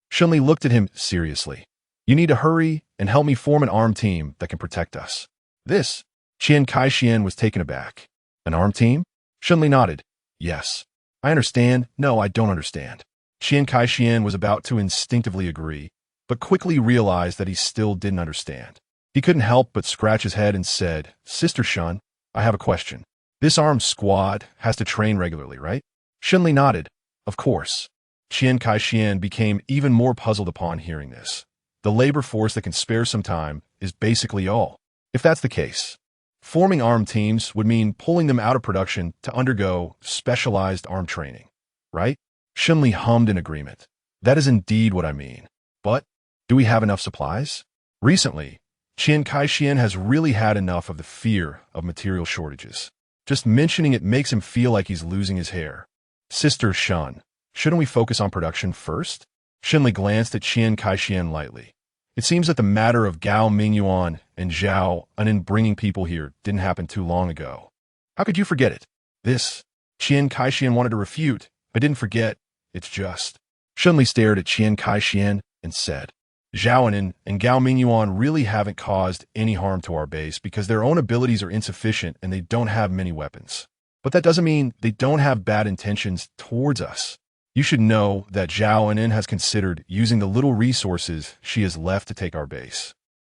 Shen Li looked at him seriously. You need to hurry and help me form an armed team that can protect us. This? Qian Kaixian was taken aback. An armed team? Shen Li nodded. Yes. I understand. No, I don't understand. Qian Kaixian was about to instinctively agree, but quickly realized that he still didn't understand. He couldn't help but scratch his head and said, Sister Shen, I have a question. This armed squad has to train regularly, right? Shen Li nodded. Of course. Qian Kaixian became even more puzzled upon hearing this. The labor force that can spare some time is basically all. If that's the case, forming armed teams would mean pulling them out of production to undergo specialized armed training, right? Shen Li hummed in agreement. That is indeed what I mean. But do we have enough supplies? Recently, Qian Kaixian has really had enough of the fear of material shortages. Just mentioning it makes him feel like he's losing his hair. Sister Shen, shouldn't we focus on production first? Shen Li glanced at Qian Kaixian lightly. It seems that the matter of Gao Minguan and Zhao Anin bringing people here didn't happen too long ago. How could you forget it? This, Qian Kaixian wanted to refute. I didn't forget. It's just. Shen Li stared at Qian Kaixian and said, Zhao Anin and Gao Minguan really haven't caused any harm to our base because their own abilities are insufficient and they don't have many weapons. But that doesn't mean they don't have bad intentions towards us. You should know that Zhao Anin has considered using the little resources she has left to take our base.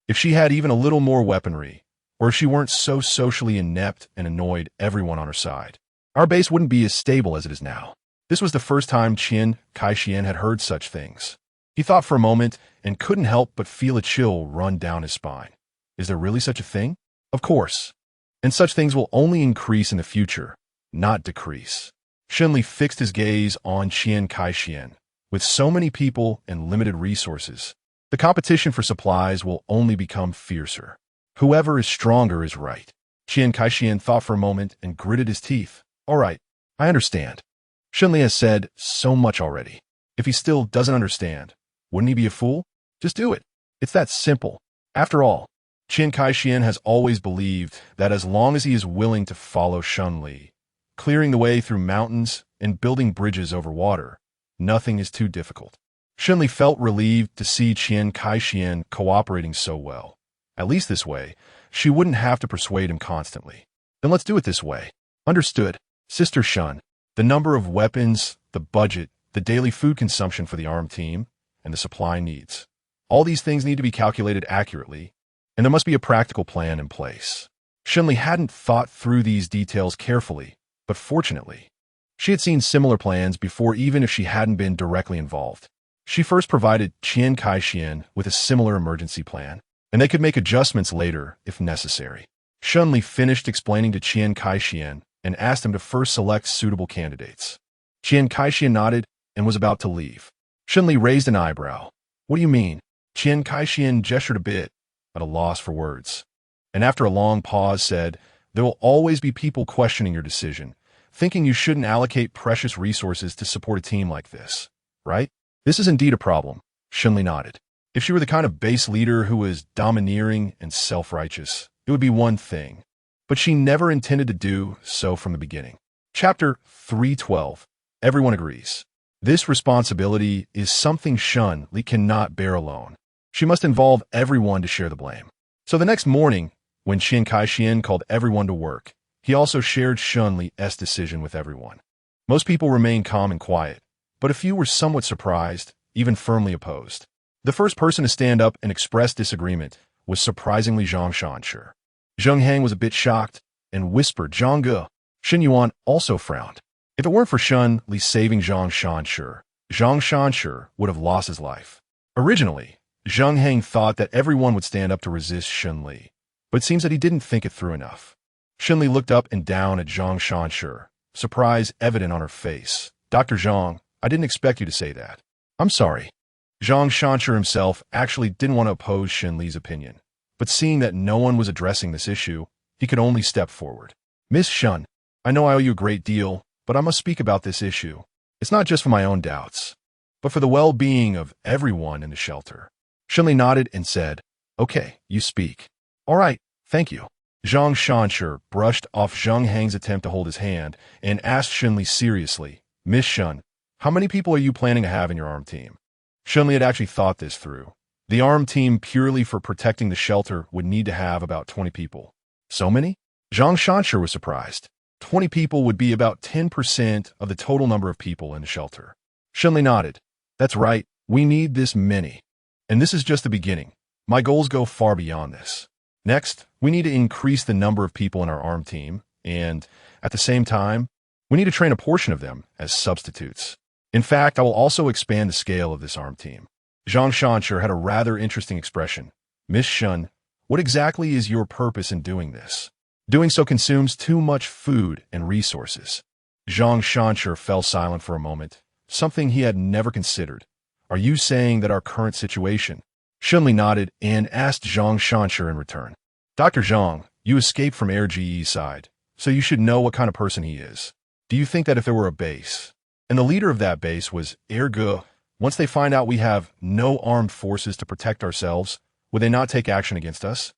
If she had even a little more weaponry, or if she weren't so socially inept and annoyed everyone on her side, our base wouldn't be as stable as it is now. This was the first time Qian Kaixian had heard such things. He thought for a moment and couldn't help but feel a chill run down his spine. Is there really such a thing? Of course. And such things will only increase in the future, not decrease. Shen Li fixed his gaze on Qian Kai-Xian. With so many people and limited resources, the competition for supplies will only become fiercer. Whoever is stronger is right. Qian Kai-Xian thought for a moment and gritted his teeth. All right, I understand. Shen Li has said so much already. If he still doesn't understand, wouldn't he be a fool? Just do it. It's that simple. After all, Qian Kai-Xian has always believed that as long as he is willing to follow Shen Li, clearing the way through mountains and building bridges over water, nothing is too difficult. Shen Li felt relieved to see Qian Kai-Xian cooperating so well. At least this way, she wouldn't have to persuade him constantly. Then let's do it this way. Understood. Sister Shen, the number of weapons, the budget, the daily food consumption for the armed team, and the supply needs. All these things need to be calculated accurately, and there must be a practical plan in place. Shen Li hadn't thought through these details carefully, but fortunately, she had seen similar plans before even if she hadn't been directly involved. She first provided Qian Kai-Xian with a similar emergency plan, and they could make adjustments later if necessary. Shen Li finished explaining to Qian Kai-Xian and asked him to first select suitable candidates. Qian Kai-Xian nodded and was about to leave. Shen Li raised an eyebrow. What do you mean? Qian Kai-Xian gestured a bit, at a loss for words, and after a long pause said, there will always be people questioning your decision, thinking you shouldn't allocate precious resources to support a team like this, right? This is indeed a problem, Shen Li nodded. If she were the kind of base leader who was domineering and self-righteous, it would be one thing, but she never intended to do so from the beginning. Chapter 312. Everyone agrees. This responsibility is something Shen Li cannot bear alone. She must involve everyone to share the blame. So the next morning, when Qian Kai-Xian called everyone to work, he also shared Shen Li's decision with everyone. Most people remained calm and quiet, but a few were somewhat surprised, even firmly opposed. The first person to stand up and express disagreement was surprisingly Zhang Shanshi. Zheng Hang was a bit shocked and whispered Zhang Ge. Xin Yuan also frowned. If it weren't for Shen Li saving Zhang Shanshi would have lost his life. Originally, Zheng Hang thought that everyone would stand up to resist Shen Li, but it seems that he didn't think it through enough. Shen Li looked up and down at Zhang Shanshi, surprise evident on her face. Dr. Zhang, I didn't expect you to say that. I'm sorry. Zhang Shanshi himself actually didn't want to oppose Shen Li's opinion, but seeing that no one was addressing this issue, he could only step forward. Miss Shen, I know I owe you a great deal, but I must speak about this issue. It's not just for my own doubts, but for the well-being of everyone in the shelter. Shen Li nodded and said, Okay, you speak. All right, thank you. Zhang Shanshi brushed off Zheng Hang's attempt to hold his hand and asked Shen Li seriously, Miss Shen, how many people are you planning to have in your armed team? Shen Li had actually thought this through. The armed team purely for protecting the shelter would need to have about 20 people. So many? Zhang Shanshi was surprised. 20 people would be about 10% of the total number of people in the shelter. Shen Li nodded. That's right, we need this many. And this is just the beginning. My goals go far beyond this. Next, we need to increase the number of people in our armed team, and, at the same time, we need to train a portion of them as substitutes. In fact, I will also expand the scale of this armed team. Zhang Shanshi had a rather interesting expression. Miss Shen, what exactly is your purpose in doing this? Doing so consumes too much food and resources. Zhang Shanshi fell silent for a moment, something he had never considered. Are you saying that our current situation? Shen Li nodded and asked Zhang Shanshi in return. Dr. Zhang, you escaped from Air GE's side, so you should know what kind of person he is. Do you think that if there were a base, and the leader of that base was Air Ge, once they find out we have no armed forces to protect ourselves, would they not take action against us?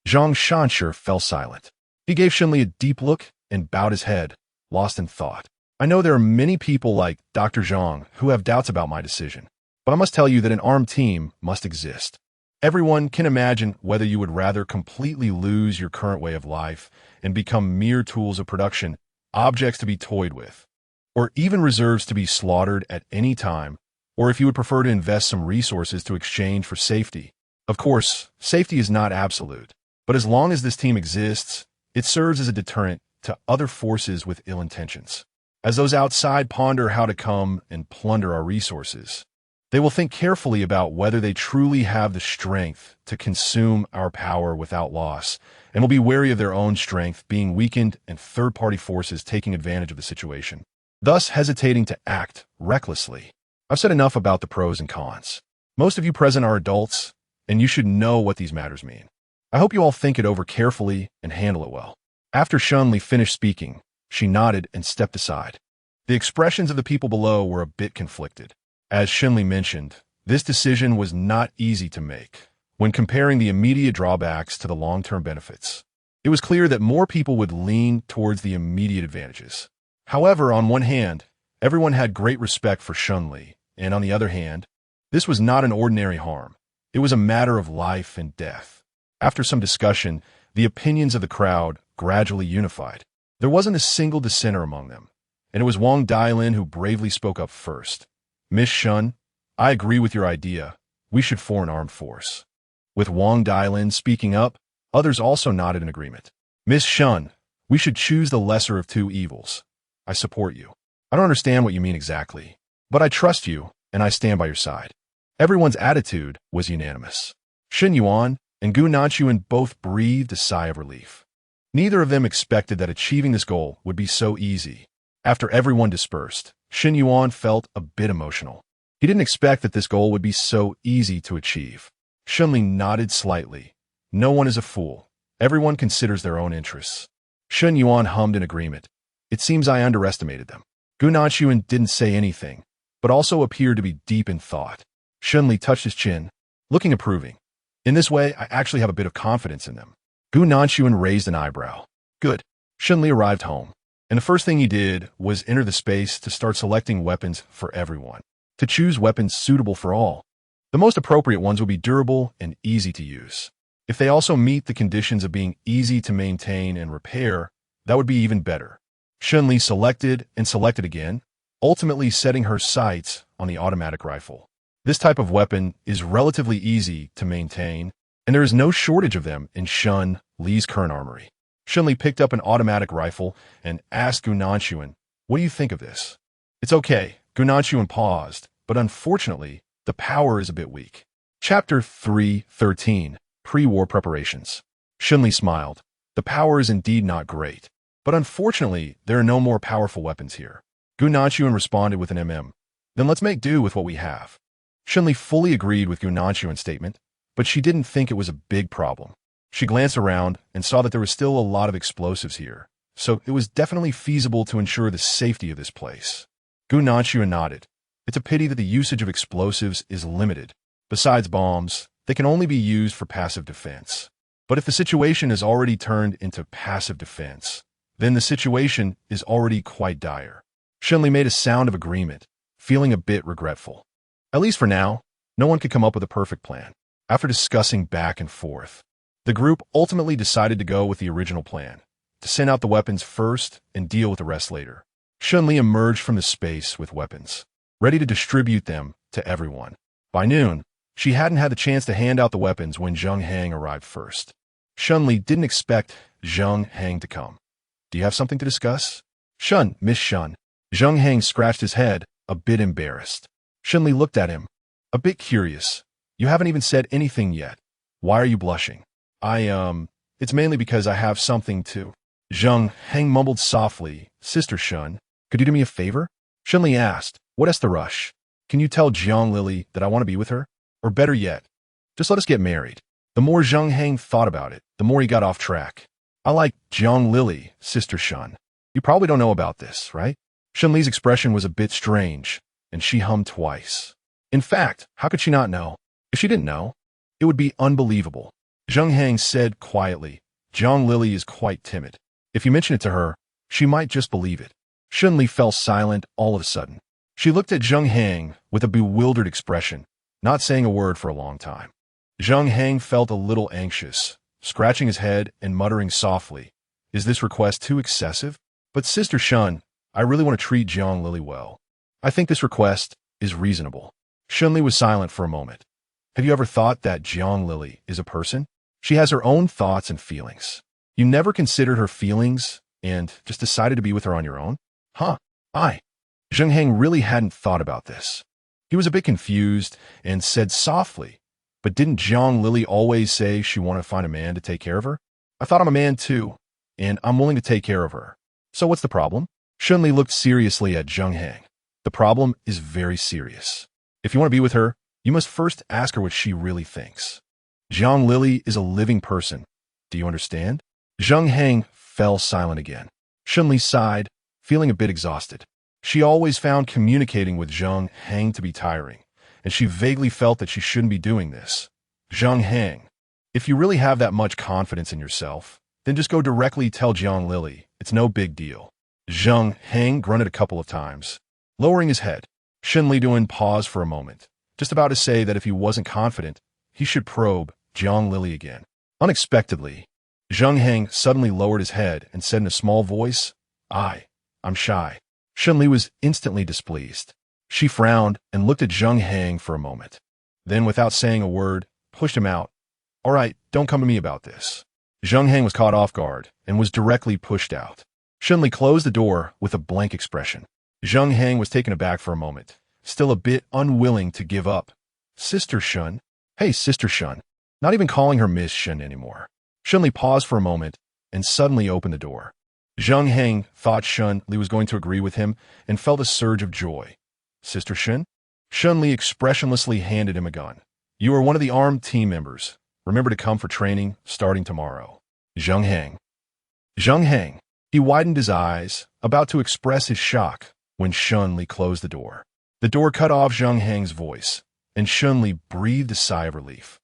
Zhang Shanshi fell silent. He gave Shen Li a deep look and bowed his head, lost in thought. I know there are many people like Dr. Zhang who have doubts about my decision, but I must tell you that an armed team must exist. Everyone can imagine whether you would rather completely lose your current way of life and become mere tools of production, objects to be toyed with, or even reserves to be slaughtered at any time, or if you would prefer to invest some resources to exchange for safety. Of course, safety is not absolute, but as long as this team exists, it serves as a deterrent to other forces with ill intentions. As those outside ponder how to come and plunder our resources, They will think carefully about whether they truly have the strength to consume our power without loss, and will be wary of their own strength being weakened and third-party forces taking advantage of the situation, thus hesitating to act recklessly. I've said enough about the pros and cons. Most of you present are adults, and you should know what these matters mean. I hope you all think it over carefully and handle it well. After Shen Li finished speaking, she nodded and stepped aside. The expressions of the people below were a bit conflicted. As Shen Li mentioned, this decision was not easy to make. When comparing the immediate drawbacks to the long-term benefits, it was clear that more people would lean towards the immediate advantages. However, on one hand, everyone had great respect for Shen Li, and on the other hand, this was not an ordinary harm. It was a matter of life and death. After some discussion, the opinions of the crowd gradually unified. There wasn't a single dissenter among them, and it was Wang Dailin who bravely spoke up first. Miss Shen, I agree with your idea. We should form an armed force. With Wang Dailin speaking up, others also nodded in agreement. Miss Shen, we should choose the lesser of two evils. I support you. I don't understand what you mean exactly, but I trust you, and I stand by your side. Everyone's attitude was unanimous. Shen Yuan and Gu Nanchuan both breathed a sigh of relief. Neither of them expected that achieving this goal would be so easy. After everyone dispersed, Shen Yuan felt a bit emotional. He didn't expect that this goal would be so easy to achieve. Shen Li nodded slightly. No one is a fool. Everyone considers their own interests. Shen Yuan hummed in agreement. It seems I underestimated them. Gu Nanchuan didn't say anything, but also appeared to be deep in thought. Shen Li touched his chin, looking approving. In this way, I actually have a bit of confidence in them. Gu Nanchuan raised an eyebrow. Good. Shen Li arrived home, and the first thing he did was enter the space to start selecting weapons for everyone, to choose weapons suitable for all. The most appropriate ones would be durable and easy to use. If they also meet the conditions of being easy to maintain and repair, that would be even better. Shen Li selected and selected again, ultimately setting her sights on the automatic rifle. This type of weapon is relatively easy to maintain, and there is no shortage of them in Shen Li's current armory. Shen Li picked up an automatic rifle and asked Gu Nanchuan, "What do you think of this?" "It's okay." Gu Nanchuan paused, but unfortunately, the power is a bit weak. Chapter 3:13, Pre-War Preparations. Shen Li smiled. The power is indeed not great, but unfortunately, there are no more powerful weapons here. Gu Nanchuan responded with an Then let's make do with what we have. Shen Li fully agreed with Gu Nanchuan's statement, but she didn't think it was a big problem. She glanced around and saw that there was still a lot of explosives here, so it was definitely feasible to ensure the safety of this place. Gu Nanchuan nodded. It's a pity that the usage of explosives is limited. Besides bombs, they can only be used for passive defense. But if the situation is already turned into passive defense, then the situation is already quite dire. Shen Li made a sound of agreement, feeling a bit regretful. At least for now, no one could come up with a perfect plan. After discussing back and forth, the group ultimately decided to go with the original plan, to send out the weapons first and deal with the rest later. Shen Li emerged from the space with weapons, ready to distribute them to everyone. By noon, she hadn't had the chance to hand out the weapons when Zheng Hang arrived first. Shen Li didn't expect Zheng Hang to come. "Do you have something to discuss?" Miss Shen." Zheng Hang scratched his head, a bit embarrassed. Shen Li looked at him, a bit curious. "You haven't even said anything yet. Why are you blushing?" It's mainly because I have something to..." Zheng Hang mumbled softly. "Sister Shen, could you do me a favor?" Shen Li asked, "What's the rush? Can you tell Jiang Lily that I want to be with her? Or better yet, just let us get married." The more Zheng Hang thought about it, the more he got off track. "I like Jiang Lily, Sister Shen. You probably don't know about this, right?" Shen Li's expression was a bit strange, and she hummed twice. In fact, how could she not know? If she didn't know, it would be unbelievable. Zheng Hang said quietly, "Jiang Lily is quite timid. If you mention it to her, she might just believe it." Shen Li fell silent all of a sudden. She looked at Zheng Hang with a bewildered expression, not saying a word for a long time. Zheng Hang felt a little anxious, scratching his head and muttering softly, "Is this request too excessive?" "But Sister Shen, I really want to treat Jiang Lily well. I think this request is reasonable." Shen Li was silent for a moment. "Have you ever thought that Jiang Lily is a person? She has her own thoughts and feelings. You never considered her feelings and just decided to be with her on your own?" "Huh, Zheng Hang really hadn't thought about this. He was a bit confused and said softly, "But didn't Jiang Lily always say she wanted to find a man to take care of her? I thought I'm a man too, and I'm willing to take care of her. So what's the problem?" Shen Li looked seriously at Zheng Heng. "The problem is very serious. If you want to be with her, you must first ask her what she really thinks. Jiang Lily is a living person. Do you understand?" Zheng Heng fell silent again. Shen Li sighed, feeling a bit exhausted. She always found communicating with Zheng Heng to be tiring, and she vaguely felt that she shouldn't be doing this. "Zheng Heng, if you really have that much confidence in yourself, then just go directly tell Jiang Lily. It's no big deal." Zheng Heng grunted a couple of times. Lowering his head, Shen Li paused for a moment, just about to say that if he wasn't confident, he should probe Jiang Lily again. Unexpectedly, Zheng Heng suddenly lowered his head and said in a small voice, I'm shy." Shen Li was instantly displeased. She frowned and looked at Zheng Heng for a moment. Then, without saying a word, pushed him out. "All right, don't come to me about this." Zheng Heng was caught off guard and was directly pushed out. Shen Li closed the door with a blank expression. Zheng Heng was taken aback for a moment, still a bit unwilling to give up. "Sister Shen? Hey, Sister Shen." Not even calling her Miss Shen anymore. Shen Li paused for a moment and suddenly opened the door. Zheng Heng thought Shen Li was going to agree with him and felt a surge of joy. "Sister Shen?" Shen Li expressionlessly handed him a gun. "You are one of the armed team members. Remember to come for training starting tomorrow." Zheng Heng. Zheng Heng. He widened his eyes, about to express his shock, when Shen Li closed the door. The door cut off Zheng Heng's voice, and Shen Li breathed a sigh of relief.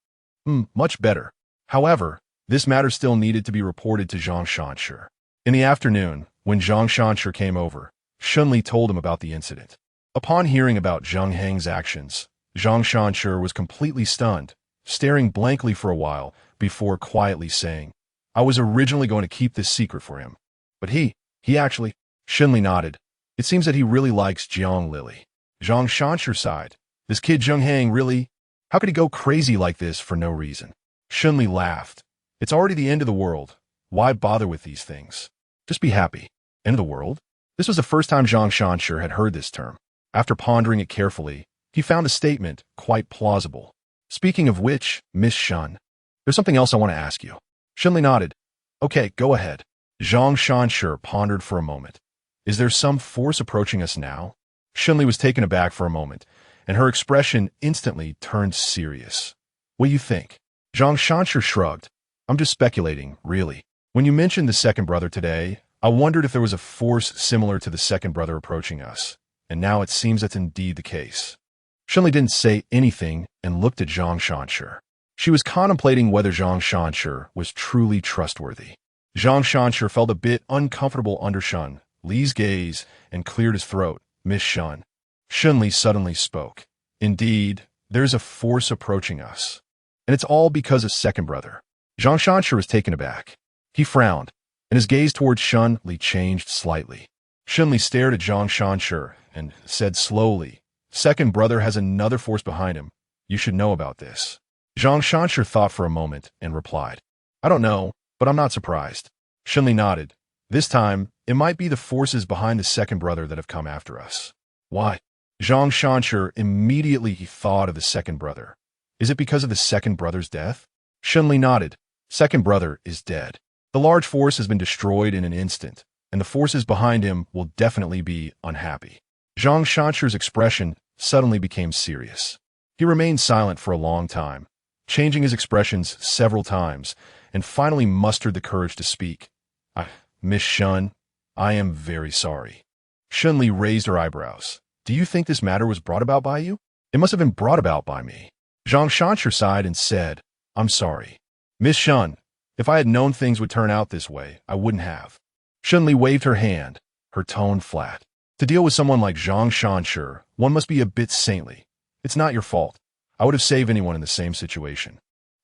Much better. However, this matter still needed to be reported to Zhang Shanshi. In the afternoon, when Zhang Shanshi came over, Shen Li told him about the incident. Upon hearing about Zheng Heng's actions, Zhang Shanshi was completely stunned, staring blankly for a while before quietly saying, "I was originally going to keep this secret for him. But he actually..." Shen Li nodded. "It seems that he really likes Jiang Lily." Zhang Shanshi sighed. "This kid Zheng Heng really... How could he go crazy like this for no reason?" Shen Li laughed. "It's already the end of the world. Why bother with these things? Just be happy." End of the world? This was the first time Zhang Shanshi had heard this term. After pondering it carefully, he found the statement quite plausible. "Speaking of which, Miss Shen, there's something else I want to ask you." Shen Li nodded. "Okay, go ahead." Zhang Shanshi pondered for a moment. "Is there some force approaching us now?" Shen Li was taken aback for a moment, and her expression instantly turned serious. "What do you think?" Zhang Shanshi shrugged. "I'm just speculating, really. When you mentioned the second brother today, I wondered if there was a force similar to the second brother approaching us, and now it seems that's indeed the case." Shen Li didn't say anything and looked at Zhang Shanshi. She was contemplating whether Zhang Shanshi was truly trustworthy. Zhang Shanshi felt a bit uncomfortable under Shen Li's gaze and cleared his throat. "Miss Shen." Shen Li suddenly spoke. "Indeed, there's a force approaching us. And it's all because of second brother." Zhang Shanshi was taken aback. He frowned, and his gaze towards Shen Li changed slightly. Shen Li stared at Zhang Shanshi and said slowly, "Second brother has another force behind him. You should know about this." Zhang Shanshi thought for a moment and replied, "I don't know, but I'm not surprised." Shen Li nodded. "This time, it might be the forces behind the second brother that have come after us." "Why?" Zhang Shanshi immediately thought of the second brother. "Is it because of the second brother's death?" Shen Li nodded. "Second brother is dead. The large force has been destroyed in an instant, and the forces behind him will definitely be unhappy." Zhang Shanshi's expression suddenly became serious. He remained silent for a long time, changing his expressions several times, and finally mustered the courage to speak. Miss Shen, I am very sorry." Shen Li raised her eyebrows. "Do you think this matter was brought about by you?" "It must have been brought about by me." Zhang Shanshi sighed and said, "I'm sorry. Miss Shen, if I had known things would turn out this way, I wouldn't have." Shen Li waved her hand, her tone flat. "To deal with someone like Zhang Shanshi, one must be a bit saintly. It's not your fault. I would have saved anyone in the same situation."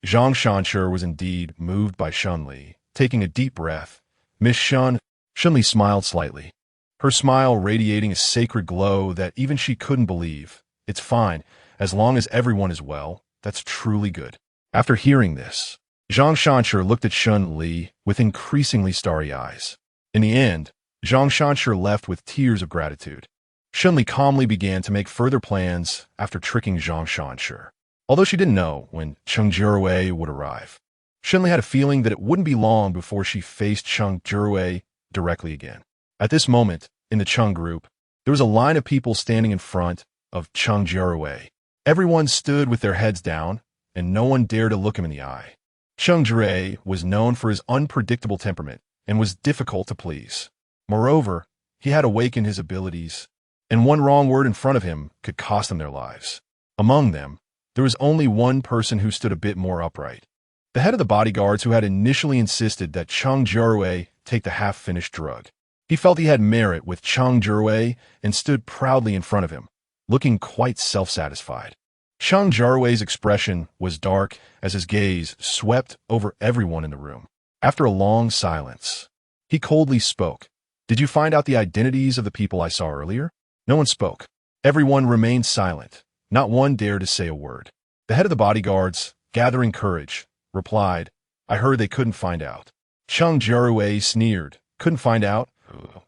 Zhang Shanshi was indeed moved by Shen Li, taking a deep breath. "Miss Shen..." Shen Li smiled slightly, her smile radiating a sacred glow that even she couldn't believe. "It's fine, as long as everyone is well. That's truly good." After hearing this, Zhang Shanshi looked at Shen Li with increasingly starry eyes. In the end, Zhang Shanshi left with tears of gratitude. Shen Li calmly began to make further plans after tricking Zhang Shanshi. Although she didn't know when Cheng Jiarui would arrive, Shen Li had a feeling that it wouldn't be long before she faced Cheng Jiarui directly again. At this moment, in the Cheng group, there was a line of people standing in front of Cheng Jiarui. Everyone stood with their heads down, and no one dared to look him in the eye. Cheng Jiarui was known for his unpredictable temperament and was difficult to please. Moreover, he had awakened his abilities, and one wrong word in front of him could cost them their lives. Among them, there was only one person who stood a bit more upright. The head of the bodyguards who had initially insisted that Cheng Jiarui take the half-finished drug. He felt he had merit with Cheng Jiarui and stood proudly in front of him, looking quite self-satisfied. Cheng Jiarui's expression was dark as his gaze swept over everyone in the room. After a long silence, he coldly spoke. "Did you find out the identities of the people I saw earlier?" No one spoke. Everyone remained silent. Not one dared to say a word. The head of the bodyguards, gathering courage, replied, "I heard they couldn't find out." Cheng Jiarui sneered. "Couldn't find out?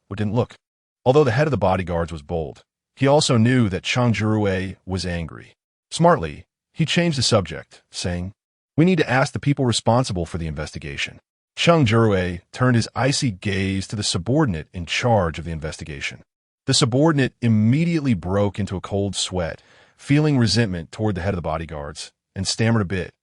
We didn't look." Although the head of the bodyguards was bold, he also knew that Cheng Jiarui was angry. Smartly, he changed the subject, saying, "We need to ask the people responsible for the investigation." Cheng Jiarui turned his icy gaze to the subordinate in charge of the investigation. The subordinate immediately broke into a cold sweat, feeling resentment toward the head of the bodyguards, and stammered a bit.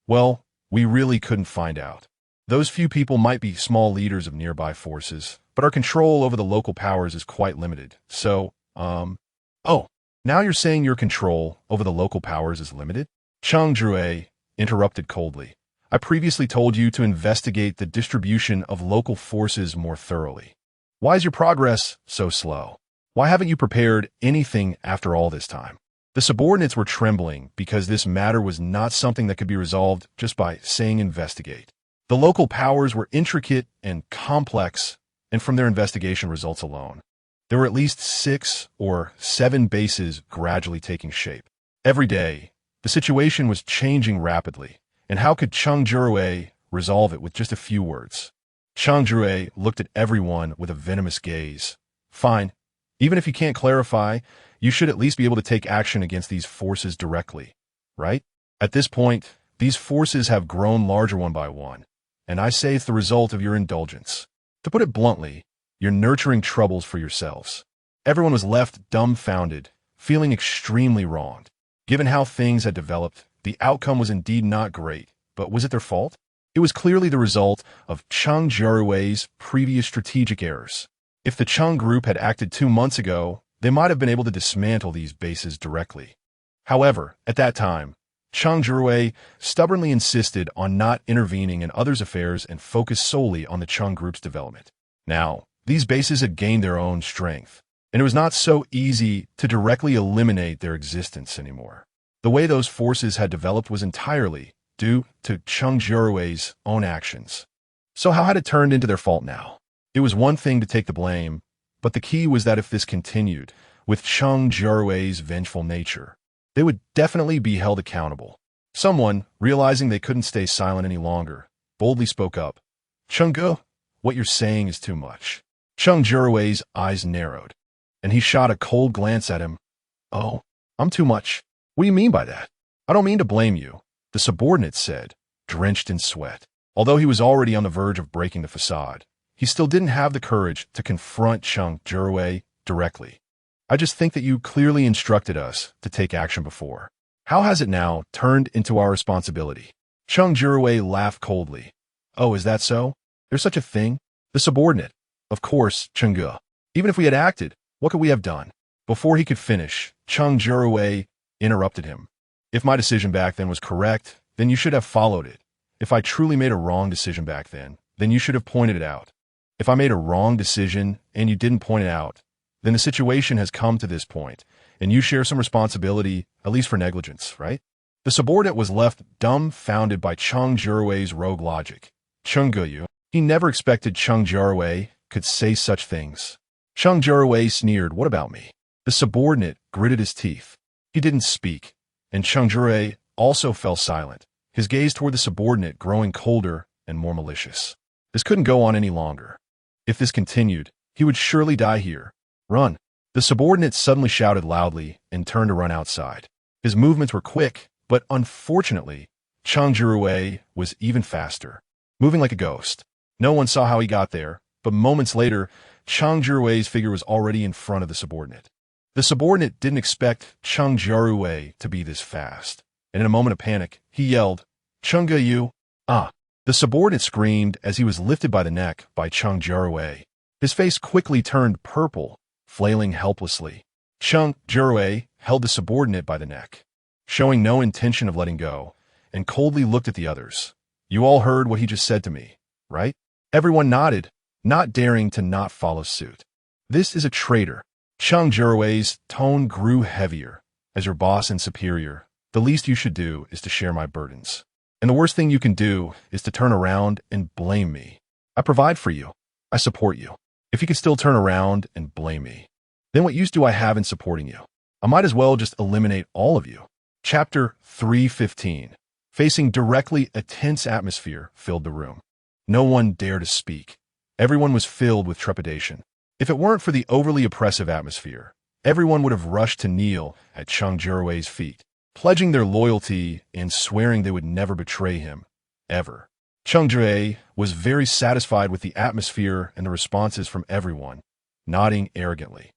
"Well, we really couldn't find out. Those few people might be small leaders of nearby forces, but our control over the local powers is quite limited. So, oh, now you're saying your control over the local powers is limited?" Cheng Jiarui interrupted coldly. "I previously told you to investigate the distribution of local forces more thoroughly. Why is your progress so slow? Why haven't you prepared anything after all this time?" The subordinates were trembling because this matter was not something that could be resolved just by saying investigate. The local powers were intricate and complex, and from their investigation results alone, there were at least 6 or 7 bases gradually taking shape. Every day, the situation was changing rapidly, and how could Cheng Jiarui resolve it with just a few words? Cheng Jiarui looked at everyone with a venomous gaze. "Fine. Even if you can't clarify, you should at least be able to take action against these forces directly, right? At this point, these forces have grown larger one by one, and I say it's the result of your indulgence. To put it bluntly, you're nurturing troubles for yourselves." Everyone was left dumbfounded, feeling extremely wronged. Given how things had developed, the outcome was indeed not great, but was it their fault? It was clearly the result of Cheng Jiarui's previous strategic errors. If the Cheng group had acted 2 months ago, they might have been able to dismantle these bases directly. However, at that time, Cheng Jiarui stubbornly insisted on not intervening in others' affairs and focused solely on the Cheng group's development. Now, these bases had gained their own strength, and it was not so easy to directly eliminate their existence anymore. The way those forces had developed was entirely due to Cheng Jiarui's own actions. So how had it turned into their fault now? It was one thing to take the blame, but the key was that if this continued, with Cheng Jiarui's vengeful nature, they would definitely be held accountable. Someone, realizing they couldn't stay silent any longer, boldly spoke up. "Cheng, what you're saying is too much." Cheng Jiarui's eyes narrowed, and he shot a cold glance at him. "Oh, I'm too much? What do you mean by that?" "I don't mean to blame you," the subordinate said, drenched in sweat. Although he was already on the verge of breaking the facade, he still didn't have the courage to confront Cheng Jiarui directly. "I just think that you clearly instructed us to take action before. How has it now turned into our responsibility?" Cheng Jiarui laughed coldly. "Oh, is that so? There's such a thing?" The subordinate. "Of course, Cheng. Even if we had acted, what could we have done?" Before he could finish, Cheng Jiarui interrupted him. "If my decision back then was correct, then you should have followed it. If I truly made a wrong decision back then you should have pointed it out. If I made a wrong decision and you didn't point it out, then the situation has come to this point, and you share some responsibility, at least for negligence, right?" The subordinate was left dumbfounded by Cheng Jiarui's rogue logic. Cheng Jiarui. He never expected Cheng Jiarui could say such things. Cheng Jiarui sneered, "What about me?" The subordinate gritted his teeth. He didn't speak, and Cheng Jiarui also fell silent, his gaze toward the subordinate growing colder and more malicious. This couldn't go on any longer. If this continued, he would surely die here. "Run." The subordinate suddenly shouted loudly and turned to run outside. His movements were quick, but unfortunately, Cheng Jiarui was even faster, moving like a ghost. No one saw how he got there, but moments later, Cheng Jiarui's figure was already in front of the subordinate. The subordinate didn't expect Cheng Jiarui to be this fast, and in a moment of panic, he yelled, "Cheng Jiarui, ah!" The subordinate screamed as he was lifted by the neck by Cheng Jiarui. His face quickly turned purple, flailing helplessly. Cheng Jiarui held the subordinate by the neck, showing no intention of letting go, and coldly looked at the others. "You all heard what he just said to me, right?" Everyone nodded, not daring to not follow suit. "This is a traitor." Cheng Jiarui's tone grew heavier. "As your boss and superior, the least you should do is to share my burdens. And the worst thing you can do is to turn around and blame me. I provide for you. I support you. If you could still turn around and blame me, then what use do I have in supporting you? I might as well just eliminate all of you." Chapter 315. Facing directly, a tense atmosphere filled the room. No one dared to speak. Everyone was filled with trepidation. If it weren't for the overly oppressive atmosphere, everyone would have rushed to kneel at Cheng Jiarui's feet, pledging their loyalty and swearing they would never betray him, ever. Cheng Jiarui was very satisfied with the atmosphere and the responses from everyone, nodding arrogantly.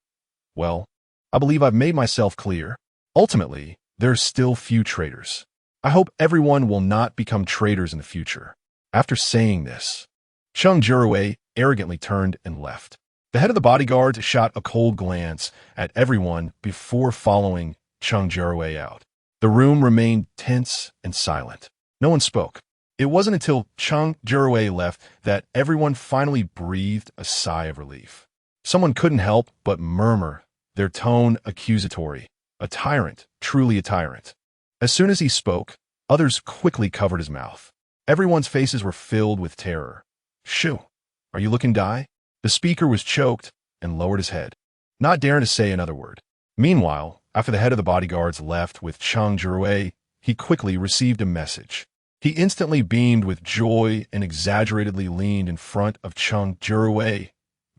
"Well, I believe I've made myself clear. Ultimately, there are still few traitors. I hope everyone will not become traitors in the future." After saying this, Cheng Jiarui arrogantly turned and left. The head of the bodyguards shot a cold glance at everyone before following Cheng Jiarui out. The room remained tense and silent. No one spoke. It wasn't until Cheng Jiarui left that everyone finally breathed a sigh of relief. Someone couldn't help but murmur, their tone accusatory. "A tyrant, truly a tyrant." As soon as he spoke, others quickly covered his mouth. Everyone's faces were filled with terror. "Shoo, are you looking to die?" The speaker was choked and lowered his head, not daring to say another word. Meanwhile, after the head of the bodyguards left with Cheng Jiarui, he quickly received a message. He instantly beamed with joy and exaggeratedly leaned in front of Cheng Jiarui.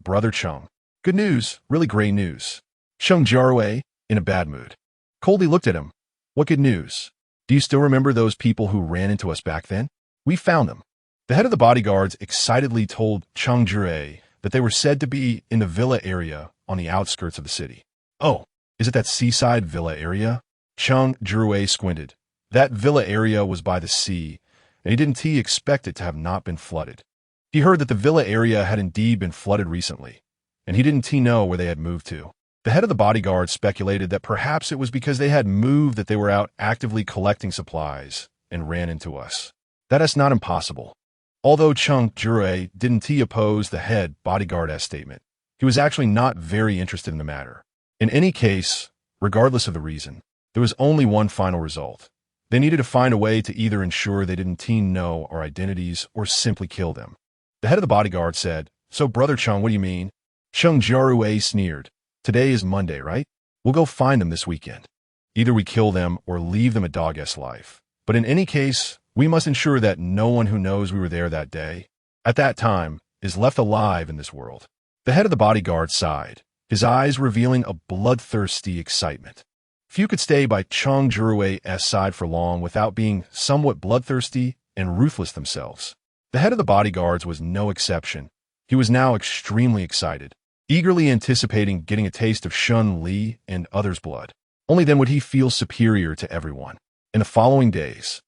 "Brother Cheng, good news, really great news." Cheng Jiarui, in a bad mood, coldly looked at him. "What good news? Do you still remember those people who ran into us back then? We found them." The head of the bodyguards excitedly told Cheng Jiarui that they were said to be in the villa area on the outskirts of the city. "Oh, is it that seaside villa area?" Cheng Jiarui squinted. That villa area was by the sea, and he didn't expect it to have not been flooded. He heard that the villa area had indeed been flooded recently, and he didn't know where they had moved to. The head of the bodyguard speculated that perhaps it was because they had moved that they were out actively collecting supplies and ran into us. That is not impossible. Although Cheng Jiarui didn't oppose the head bodyguard's statement, he was actually not very interested in the matter. In any case, regardless of the reason, there was only one final result. They needed to find a way to either ensure they didn't know our identities or simply kill them. The head of the bodyguard said, "So, Brother Cheng, what do you mean?" Cheng Jiarui sneered. "Today is Monday, right? We'll go find them this weekend. Either we kill them or leave them a dog-ass life. But in any case, we must ensure that no one who knows we were there that day, at that time, is left alive in this world." The head of the bodyguard sighed, his eyes revealing a bloodthirsty excitement. Few could stay by Cheng Jiarui's side for long without being somewhat bloodthirsty and ruthless themselves. The head of the bodyguards was no exception. He was now extremely excited, eagerly anticipating getting a taste of Shen Li and others' blood. Only then would he feel superior to everyone. In the following days,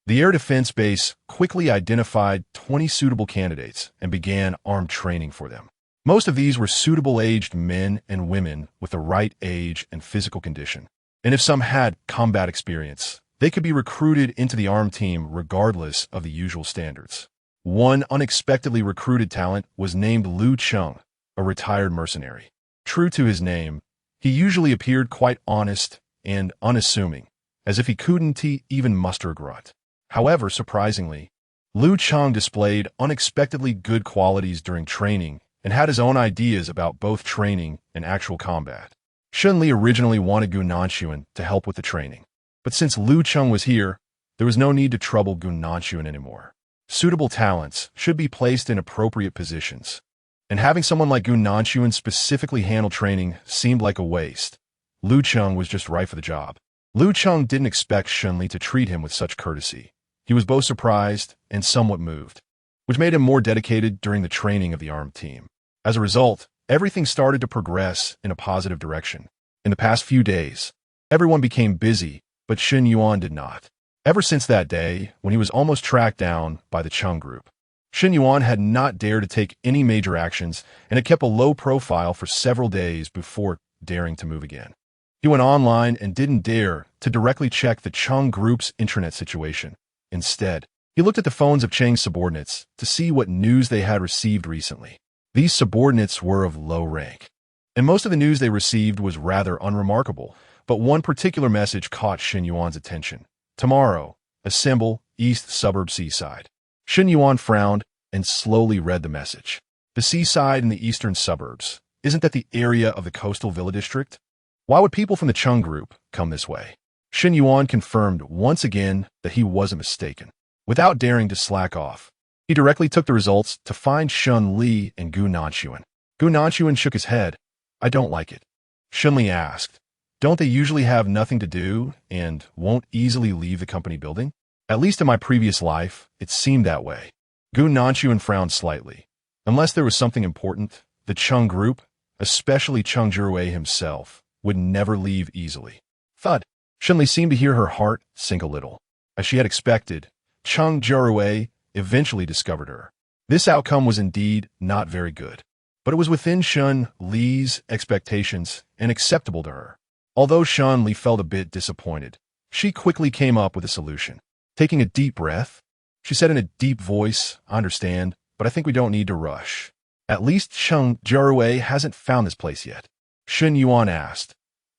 the Air Defense Base quickly identified 20 suitable candidates and began armed training for them. Most of these were suitable aged men and women with the right age and physical condition. And if some had combat experience, they could be recruited into the armed team regardless of the usual standards. One unexpectedly recruited talent was named Lu Cheng, a retired mercenary. True to his name, he usually appeared quite honest and unassuming, as if he couldn't even muster a grunt. However, surprisingly, Lu Cheng displayed unexpectedly good qualities during training and had his own ideas about both training and actual combat. Shen Li originally wanted Gu Nanshuan to help with the training, but since Lu Cheng was here, there was no need to trouble Gu Nanshuan anymore. Suitable talents should be placed in appropriate positions. and having someone like Gu Nanchuan specifically handle training seemed like a waste. Lu Cheng was just right for the job. Lu Cheng didn't expect Shen Li to treat him with such courtesy. He was both surprised and somewhat moved, which made him more dedicated during the training of the armed team. As a result, everything started to progress in a positive direction. In the past few days, everyone became busy, but Shen Yuan did not. Ever since that day, when he was almost tracked down by the Cheng group, Shen Yuan had not dared to take any major actions and had kept a low profile for several days before daring to move again. He went online and didn't dare to directly check the Cheng group's intranet situation. Instead, he looked at the phones of Cheng's subordinates to see what news they had received recently. These subordinates were of low rank, and most of the news they received was rather unremarkable, but one particular message caught Shen Yuan's attention. Tomorrow, assemble East Suburb Seaside. Shen Yuan frowned and slowly read the message. The seaside in the eastern suburbs. Isn't that the area of the coastal villa district? Why would people from the Cheng group come this way? Shen Yuan confirmed once again that he wasn't mistaken. Without daring to slack off, he directly took the results to find Shen Li and Gu Nanchuan. Gu Nanchuan shook his head. I don't like it. Shen Li asked, don't they usually have nothing to do and won't easily leave the company building? At least in my previous life, it seemed that way. Gu Nanchuan frowned slightly. Unless there was something important, the Cheng group, especially Cheng Jiarui himself, would never leave easily. Thud. Shen Li seemed to hear her heart sink a little. As she had expected, Cheng Jiarui eventually discovered her. This outcome was indeed not very good, but it was within Shen Li's expectations and acceptable to her. Although Shen Li felt a bit disappointed, she quickly came up with a solution. Taking a deep breath, she said in a deep voice, I understand, but I think we don't need to rush. At least Cheng Jiarui hasn't found this place yet. Shen Yuan asked,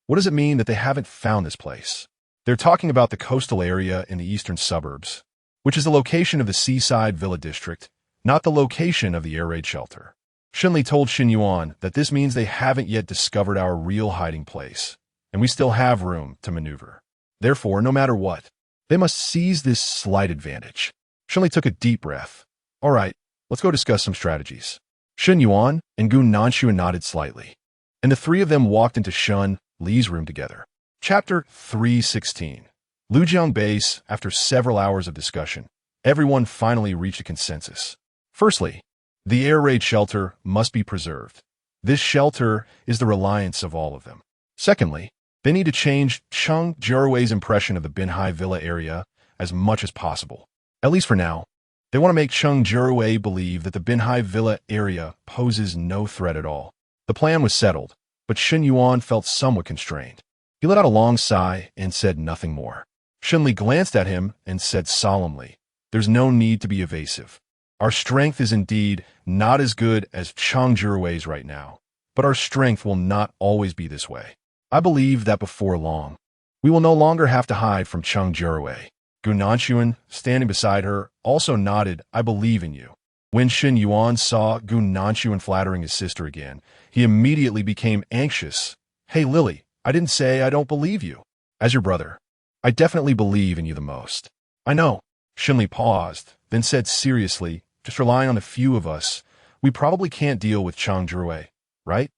what does it mean that they haven't found this place? They're talking about the coastal area in the eastern suburbs, which is the location of the seaside villa district, not the location of the air raid shelter. Shen Li told Shen Yuan that this means they haven't yet discovered our real hiding place, and we still have room to maneuver. Therefore, no matter what, they must seize this slight advantage. Shen Li took a deep breath. All right, let's go discuss some strategies. Shen Yuan and Gu Nanchuan nodded slightly, and the three of them walked into Shen Li's room together. Chapter 316. Lujiang Base. After several hours of discussion, everyone finally reached a consensus. Firstly, the air raid shelter must be preserved. This shelter is the reliance of all of them. Secondly, they need to change Cheng Jiarui's impression of the Binhai Villa area as much as possible. At least for now, they want to make Cheng Jiarui believe that the Binhai Villa area poses no threat at all. The plan was settled, but Shen Yuan felt somewhat constrained. He let out a long sigh and said nothing more. Shen Li glanced at him and said solemnly, there's no need to be evasive. Our strength is indeed not as good as Cheng Jiarui's right now, but our strength will not always be this way. I believe that before long, we will no longer have to hide from Cheng Jiarui. Gu Nanchuan, standing beside her, also nodded, I believe in you. When Shen Yuan saw Gu Nanchuan flattering his sister again, he immediately became anxious. Hey Lily, I didn't say I don't believe you. As your brother, I definitely believe in you the most. I know. Shen Li paused, then said seriously, just relying on a few of us, we probably can't deal with Cheng Jiarui, right?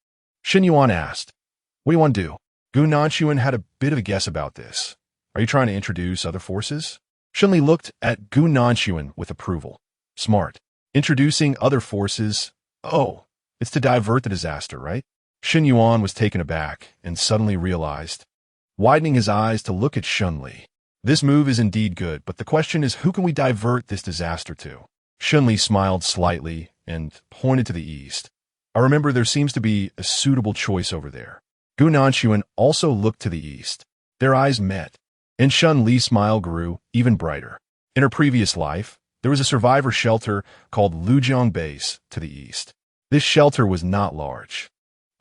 Shen Yuan asked, what do you want to do? Gu Nanchuan had a bit of a guess about this. Are you trying to introduce other forces? Shen Li looked at Gu Nanchuan with approval. Smart. Introducing other forces? Oh, it's to divert the disaster, right? Shen Yuan was taken aback and suddenly realized, widening his eyes to look at Shen Li. This move is indeed good, but the question is, who can we divert this disaster to? Shen Li smiled slightly and pointed to the east. I remember there seems to be a suitable choice over there. Gu Nanchuan also looked to the east. Their eyes met, and Shen Li's smile grew even brighter. In her previous life, there was a survivor shelter called Lujiang Base to the east. This shelter was not large,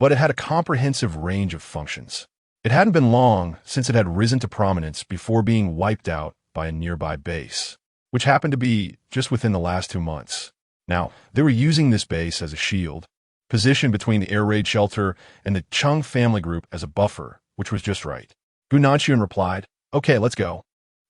but it had a comprehensive range of functions. It hadn't been long since it had risen to prominence before being wiped out by a nearby base, which happened to be just within the last 2 months. Now, they were using this base as a shield, positioned between the air raid shelter and the Cheng family group as a buffer, which was just right. Gu Nanchuan replied, okay, let's go.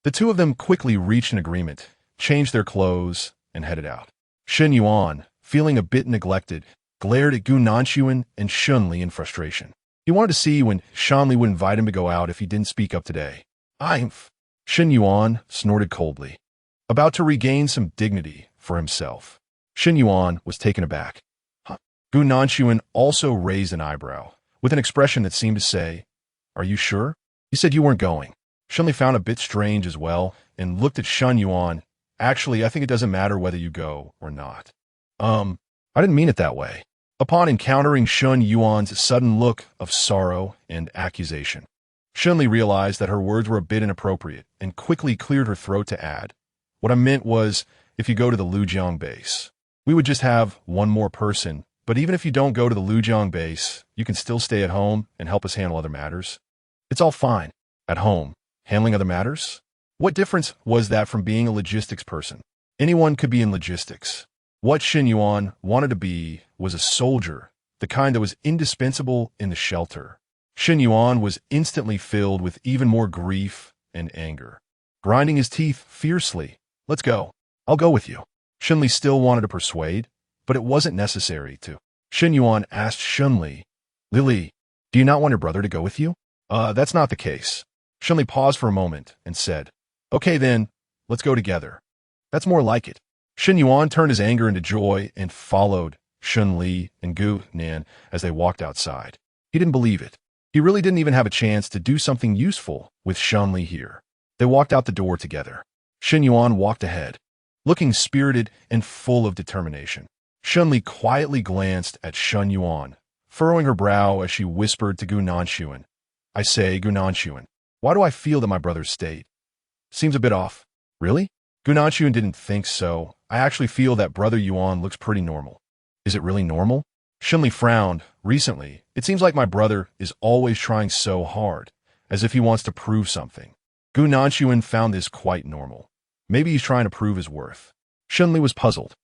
The two of them quickly reached an agreement, changed their clothes, and headed out. Shen Yuan, feeling a bit neglected, glared at Gu Nanchuan and Shen Li in frustration. He wanted to see when Shen Li would invite him to go out if he didn't speak up today. Shen Yuan snorted coldly, about to regain some dignity for himself. Shen Yuan was taken aback. Gu Nanchuan also raised an eyebrow, with an expression that seemed to say, "Are you sure? You said you weren't going." Shen Li found a bit strange as well, and looked at Shen Yuan. "Actually, I think it doesn't matter whether you go or not." I didn't mean it that way." Upon encountering Shen Yuan's sudden look of sorrow and accusation, Shen Li realized that her words were a bit inappropriate and quickly cleared her throat to add, "What I meant was, if you go to the Lujiang base, we would just have one more person, but even if you don't go to the Lujiang base, you can still stay at home and help us handle other matters. It's all fine. At home, handling other matters? What difference was that from being a logistics person? Anyone could be in logistics. What Shen Yuan wanted to be was a soldier, the kind that was indispensable in the shelter. Shen Yuan was instantly filled with even more grief and anger. Grinding his teeth fiercely, "Let's go. I'll go with you." Shen Li still wanted to persuade, but it wasn't necessary to. Shen Yuan asked Shen Li, "Lili, do you not want your brother to go with you?" That's not the case." Shen Li paused for a moment and said, "Okay then, let's go together. That's more like it." Shen Yuan turned his anger into joy and followed Shen Li and Gu Nan as they walked outside. He didn't believe it. He really didn't even have a chance to do something useful with Shen Li here. They walked out the door together. Shen Yuan walked ahead, looking spirited and full of determination. Shen Li quietly glanced at Shen Yuan, furrowing her brow as she whispered to Gu Nanchuan, "I say, Gu Nanchuan, why do I feel that my brother's state seems a bit off?" "Really?" Gu Nanchuan didn't think so. "I actually feel that Brother Yuan looks pretty normal." "Is it really normal?" Shen Li frowned. "Recently, it seems like my brother is always trying so hard, as if he wants to prove something." Gu Nanchuan found this quite normal. Maybe he's trying to prove his worth. Shen Li was puzzled.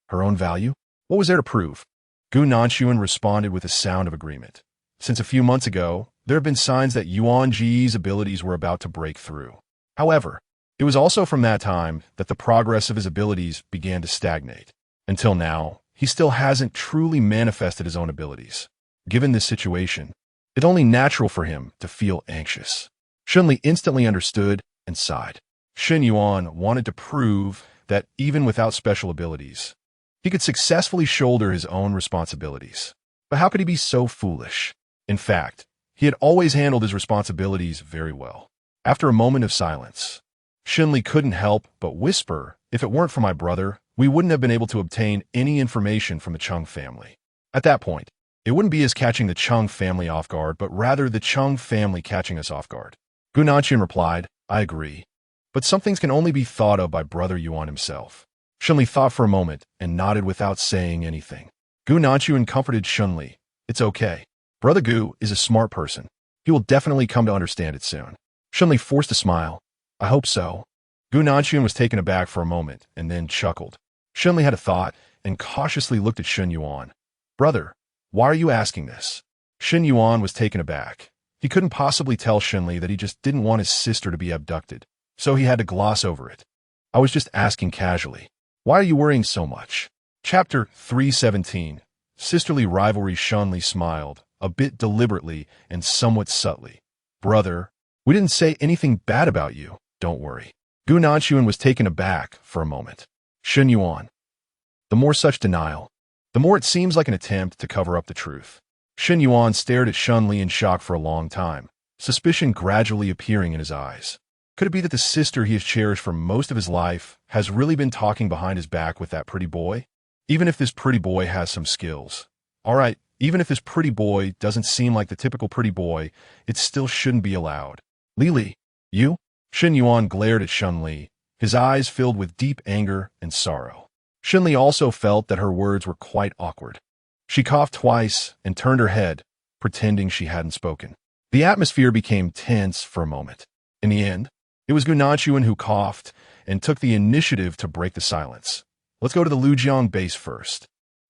Her own value? What was there to prove? Gu Nanchuan responded with a sound of agreement. Since a few months ago, there have been signs that Yuan Ji's abilities were about to break through. However, it was also from that time that the progress of his abilities began to stagnate. Until now, he still hasn't truly manifested his own abilities. Given this situation, it's only natural for him to feel anxious. Shen Li instantly understood and sighed. Shen Yuan wanted to prove that even without special abilities, he could successfully shoulder his own responsibilities. But how could he be so foolish? In fact, he had always handled his responsibilities very well. After a moment of silence, Shen Li couldn't help but whisper, "If it weren't for my brother, we wouldn't have been able to obtain any information from the Cheng family." At that point, it wouldn't be us catching the Cheng family off guard, but rather the Cheng family catching us off guard. Gu Nanchuan replied, "I agree. But some things can only be thought of by Brother Yuan himself." Shen Li thought for a moment and nodded without saying anything. Gu Nanchuan comforted Shen Li. "It's okay. Brother Gu is a smart person. He will definitely come to understand it soon." Shen Li forced a smile. "I hope so." Gu Nanchuan was taken aback for a moment and then chuckled. Shen Li had a thought and cautiously looked at Shen Yuan. "Brother, why are you asking this?" Shen Yuan was taken aback. He couldn't possibly tell Shen Li that he just didn't want his sister to be abducted, so he had to gloss over it. "I was just asking casually. Why are you worrying so much?" Chapter 317. Sisterly Rivalry. Shen Li smiled, a bit deliberately and somewhat subtly. "Brother, we didn't say anything bad about you. Don't worry." Gu Nanchuan was taken aback for a moment. Shen Yuan. The more such denial, the more it seems like an attempt to cover up the truth. Shen Yuan stared at Shen Li in shock for a long time, suspicion gradually appearing in his eyes. Could it be that the sister he has cherished for most of his life has really been talking behind his back with that pretty boy? Even if this pretty boy has some skills. All right, even if this pretty boy doesn't seem like the typical pretty boy, it still shouldn't be allowed. "Lili, you?" Shen Yuan glared at Shen Li, his eyes filled with deep anger and sorrow. Shen Li also felt that her words were quite awkward. She coughed twice and turned her head, pretending she hadn't spoken. The atmosphere became tense for a moment. In the end, it was Gu Nanchuan who coughed and took the initiative to break the silence. "Let's go to the Lujiang base first."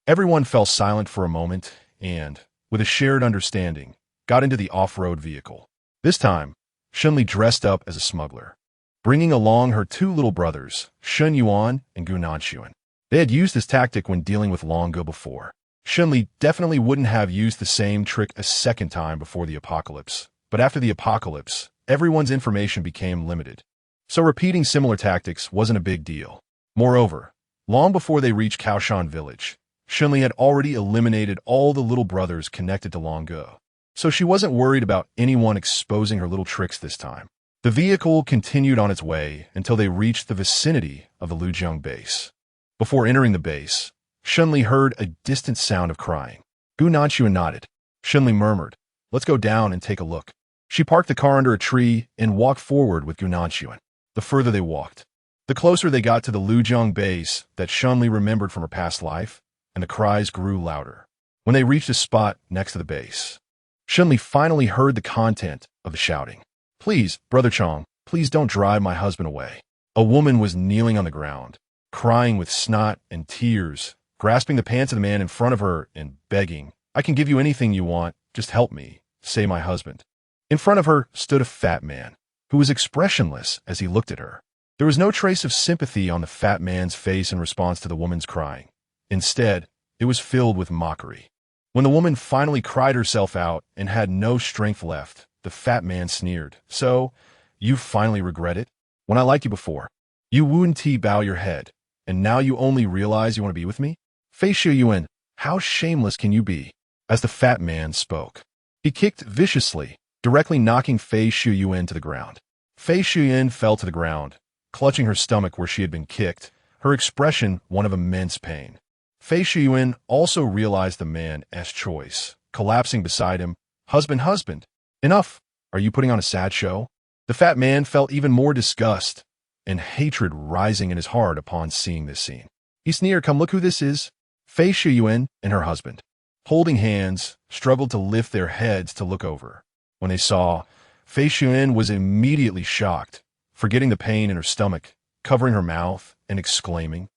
Everyone fell silent for a moment and, with a shared understanding, got into the off-road vehicle. This time, Shen Li dressed up as a smuggler, bringing along her two little brothers, Shen Yuan and Gu Nanchuan. They had used this tactic when dealing with Long Ge before. Shen Li definitely wouldn't have used the same trick a second time before the apocalypse, but after the apocalypse, everyone's information became limited. So repeating similar tactics wasn't a big deal. Moreover, long before they reached Kaoshan village, Shen Li had already eliminated all the little brothers connected to Long Go. So she wasn't worried about anyone exposing her little tricks this time. The vehicle continued on its way until they reached the vicinity of the Lujiang base. Before entering the base, Shen Li heard a distant sound of crying. Gu Nanxuan nodded. Shen Li murmured, "Let's go down and take a look." She parked the car under a tree and walked forward with Gu Nanxuan. The further they walked, the closer they got to the Lujiang base that Shen Li remembered from her past life, and the cries grew louder. When they reached a spot next to the base, Shen Li finally heard the content of the shouting. "Please, Brother Chong, please don't drive my husband away." A woman was kneeling on the ground, crying with snot and tears, grasping the pants of the man in front of her and begging, "I can give you anything you want, just help me, save my husband." In front of her stood a fat man, who was expressionless as he looked at her. There was no trace of sympathy on the fat man's face in response to the woman's crying. Instead, it was filled with mockery. When the woman finally cried herself out and had no strength left, the fat man sneered, "So, you finally regret it? When I liked you before, you wouldn't bow your head, and now you only realize you want to be with me? Fei Shiyuan, how shameless can you be?" As the fat man spoke, he kicked viciously, directly knocking Fei Shiyuan to the ground. Fei Shiyuan fell to the ground, clutching her stomach where she had been kicked, her expression one of immense pain. Fei Shiyuan also realized the man's choice, collapsing beside him. "Husband, husband, enough! Are you putting on a sad show?" The fat man felt even more disgust and hatred rising in his heart upon seeing this scene. He sneered, "Come look who this is." Fei Shiyuan and her husband, holding hands, struggled to lift their heads to look over. When they saw, Fei Shiyuan was immediately shocked, forgetting the pain in her stomach, covering her mouth, and exclaiming,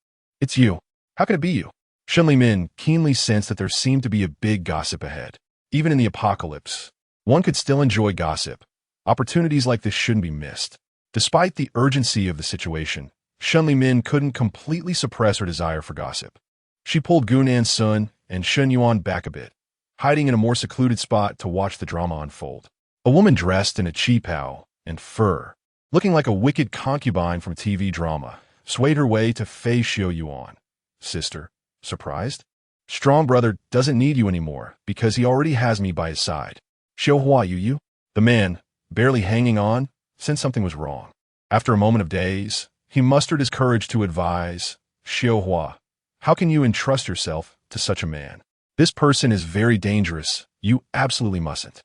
"It's you. How can it be you?" Shen Li Min keenly sensed that there seemed to be a big gossip ahead. Even in the apocalypse, one could still enjoy gossip. Opportunities like this shouldn't be missed. Despite the urgency of the situation, Shen Li Min couldn't completely suppress her desire for gossip. She pulled Gunan Sun and Shen Yuan back a bit, hiding in a more secluded spot to watch the drama unfold. A woman dressed in a qipao and fur, looking like a wicked concubine from a TV drama, swayed her way to Fei Xiuyuan. "Sister, surprised? Strong brother doesn't need you anymore because he already has me by his side." "Xiuhua Yu." The man, barely hanging on, sensed something was wrong. After a moment of daze, he mustered his courage to advise, "Xiuhua, how can you entrust yourself to such a man? This person is very dangerous. You absolutely mustn't."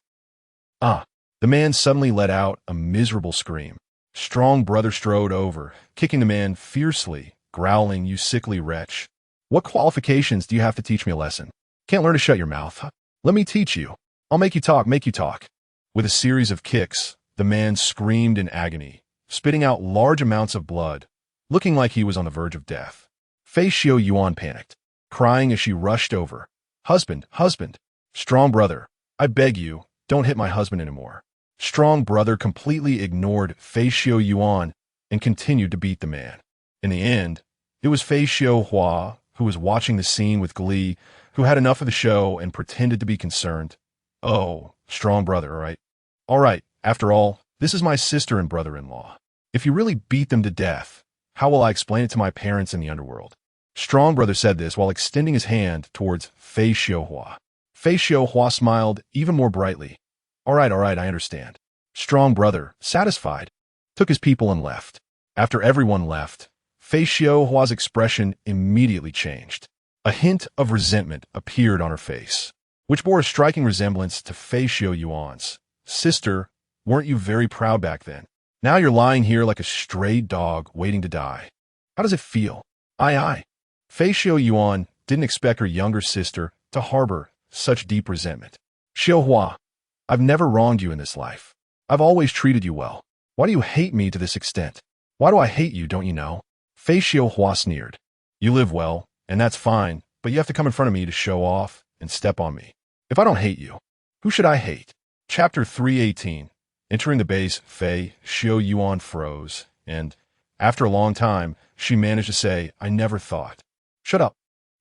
"Ah!" The man suddenly let out a miserable scream. Strong brother strode over, kicking the man fiercely, growling, "You sickly wretch. What qualifications do you have to teach me a lesson? Can't learn to shut your mouth, huh? Let me teach you. I'll make you talk, make you talk." With a series of kicks, the man screamed in agony, spitting out large amounts of blood, looking like he was on the verge of death. Fei Xiuyuan panicked, crying as she rushed over. "Husband, husband, strong brother, I beg you, don't hit my husband anymore." Strong brother completely ignored Fei Xiuyuan and continued to beat the man. In the end, it was Fei Xiuhua, who was watching the scene with glee, who had enough of the show and pretended to be concerned. "Oh, strong brother, all right. All right, after all, this is my sister and brother-in-law. If you really beat them to death, how will I explain it to my parents in the underworld?" Strong brother said this while extending his hand towards Fei Xiuhua. Fei Xiuhua smiled even more brightly. All right, I understand." Strong brother, satisfied, took his people and left. After everyone left, Fei Xiuhua's expression immediately changed. A hint of resentment appeared on her face, which bore a striking resemblance to Fei Xiuyuan's. "Sister, weren't you very proud back then? Now you're lying here like a stray dog waiting to die. How does it feel?" Aye. Fei Xiuyuan didn't expect her younger sister to harbor such deep resentment. "Xiuhua, I've never wronged you in this life. I've always treated you well. Why do you hate me to this extent? Why do I hate you, don't you know?" Fei Xiuhua sneered. "You live well, and that's fine, but you have to come in front of me to show off and step on me. If I don't hate you, who should I hate?" Chapter 318. Entering the base, Fei Xiuyuan froze, and, after a long time, she managed to say, "I never thought." "Shut up.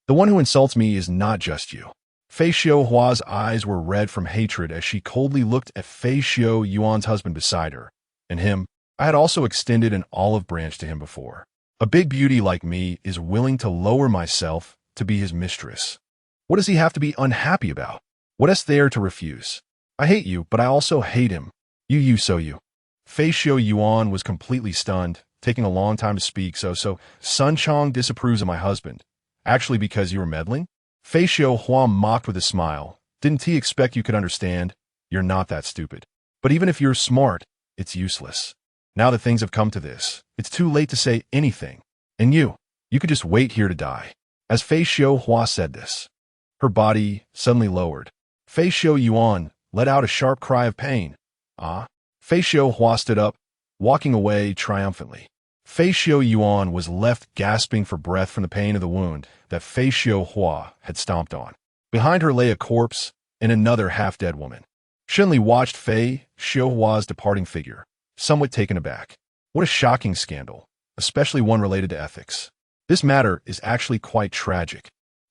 The one who insults me is not just you. Fei Xiuhua's eyes were red from hatred as she coldly looked at Fei Xiu Yuan's husband beside her. And him, I had also extended an olive branch to him before. A big beauty like me is willing to lower myself to be his mistress. What does he have to be unhappy about? What is there to refuse? I hate you, but I also hate him. You. Fei Xiu Yuan was completely stunned, taking a long time to speak. So Sun Chong disapproves of my husband. Actually, because you were meddling? Fei Xiuhua mocked with a smile. Didn't he expect you could understand? You're not that stupid. But even if you're smart, it's useless. Now that things have come to this, it's too late to say anything. And you could just wait here to die. As Fei Xiuhua said this, her body suddenly lowered. Fei Xiu Yuan let out a sharp cry of pain. Ah? Fei Xiuhua stood up, walking away triumphantly. Fei Xiu Yuan was left gasping for breath from the pain of the wound that Fei Xiuhua had stomped on. Behind her lay a corpse and another half-dead woman. Shen Li watched Fei Xiuhua's departing figure, somewhat taken aback. What a shocking scandal, especially one related to ethics. This matter is actually quite tragic.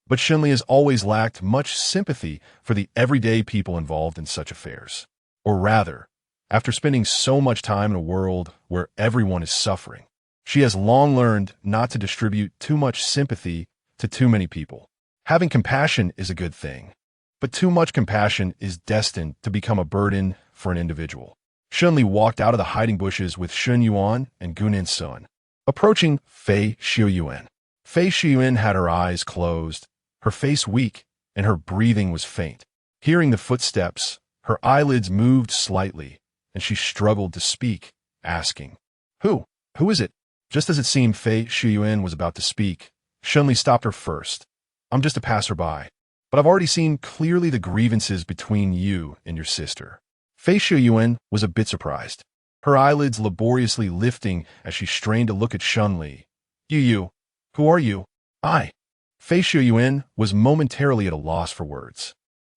But Shen Li has always lacked much sympathy for the everyday people involved in such affairs. Or rather, after spending so much time in a world where everyone is suffering, she has long learned not to distribute too much sympathy to too many people. Having compassion is a good thing, but too much compassion is destined to become a burden for an individual. Shen Li walked out of the hiding bushes with Shun Yuan and Gunin's son, approaching Fei Xiuyuan. Fei Xiuyuan had her eyes closed, her face weak, and her breathing was faint. Hearing the footsteps, her eyelids moved slightly, and she struggled to speak, asking, Who is it? Just as it seemed Fei Xiuyuan was about to speak, Shen Li stopped her first. I'm just a passerby, but I've already seen clearly the grievances between you and your sister. Fei Xiuyuan was a bit surprised, her eyelids laboriously lifting as she strained to look at Shen Li. You, who are you? I. Fei Xiuyuan was momentarily at a loss for words.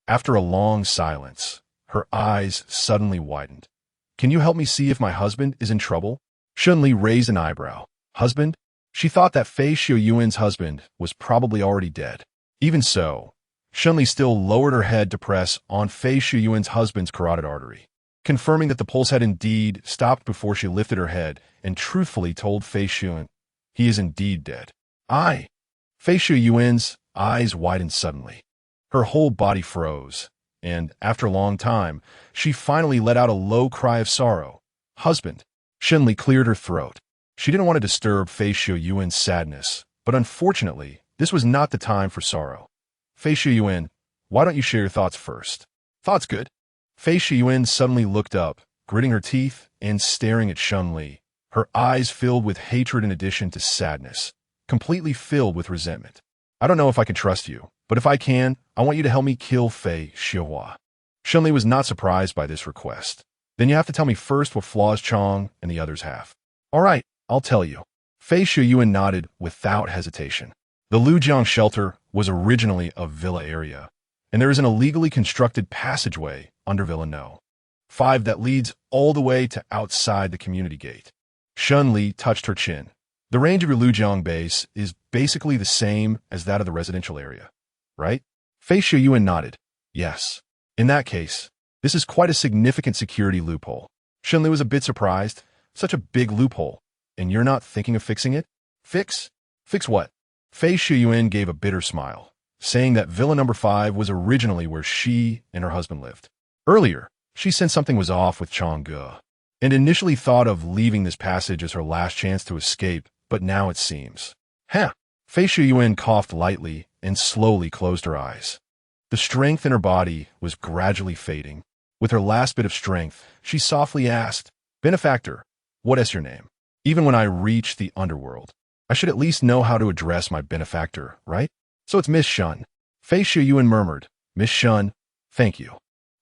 After a long silence, her eyes suddenly widened. Can you help me see if my husband is in trouble? Shen Li raised an eyebrow. Husband? She thought that Fei Xiuyuan's husband was probably already dead. Even so, Shen Li still lowered her head to press on Fei Xiuyuan's husband's carotid artery, confirming that the pulse had indeed stopped before she lifted her head and truthfully told Fei Xiuyuan, he is indeed dead. I. Fei Xiuyuan's eyes widened suddenly. Her whole body froze, and after a long time, she finally let out a low cry of sorrow. Husband. Shen Li cleared her throat. She didn't want to disturb Fei Xiuyuan's sadness, but unfortunately, this was not the time for sorrow. Fei Xiuyuan, why don't you share your thoughts first? Thoughts good. Fei Xiuyuan suddenly looked up, gritting her teeth and staring at Shen Li, her eyes filled with hatred in addition to sadness, completely filled with resentment. I don't know if I can trust you, but if I can, I want you to help me kill Fei Xiuhua. Shen Li was not surprised by this request. Then you have to tell me first what flaws Chong and the others have. All right, I'll tell you. Fei Xiuyuan nodded without hesitation. The Lujiang shelter was originally a villa area, and there is an illegally constructed passageway under Villa No. 5 that leads all the way to outside the community gate. Shen Li touched her chin. The range of your Lujiang base is basically the same as that of the residential area, right? Fei Xiuyuan nodded. Yes. In that case, this is quite a significant security loophole. Shen Li was a bit surprised. Such a big loophole. And you're not thinking of fixing it? Fix? Fix what? Fei Xiuyuan gave a bitter smile, saying that Villa number 5 was originally where she and her husband lived. Earlier, she sensed something was off with Changge, and initially thought of leaving this passage as her last chance to escape, but now it seems. Fei Xiuyuan coughed lightly and slowly closed her eyes. The strength in her body was gradually fading. With her last bit of strength, she softly asked, Benefactor, what is your name? Even when I reach the underworld, I should at least know how to address my benefactor, right? So it's Miss Shun. Fei Xiuyuan murmured, Miss Shun, thank you.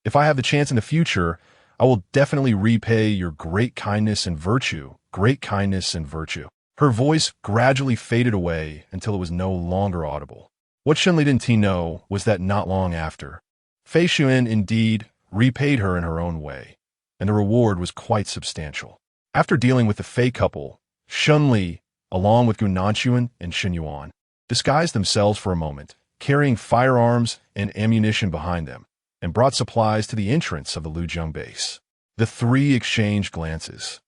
If I have the chance in the future, I will definitely repay your great kindness and virtue. Great kindness and virtue. Her voice gradually faded away until it was no longer audible. What Shen Li didn't know was that not long after, Fei Xiuyuan indeed repaid her in her own way, and the reward was quite substantial. After dealing with the Fei couple, Shen Li, along with Gu Nanshuan and Shen Yuan, disguised themselves for a moment, carrying firearms and ammunition behind them, and brought supplies to the entrance of the Luzhong base. The three exchanged glances,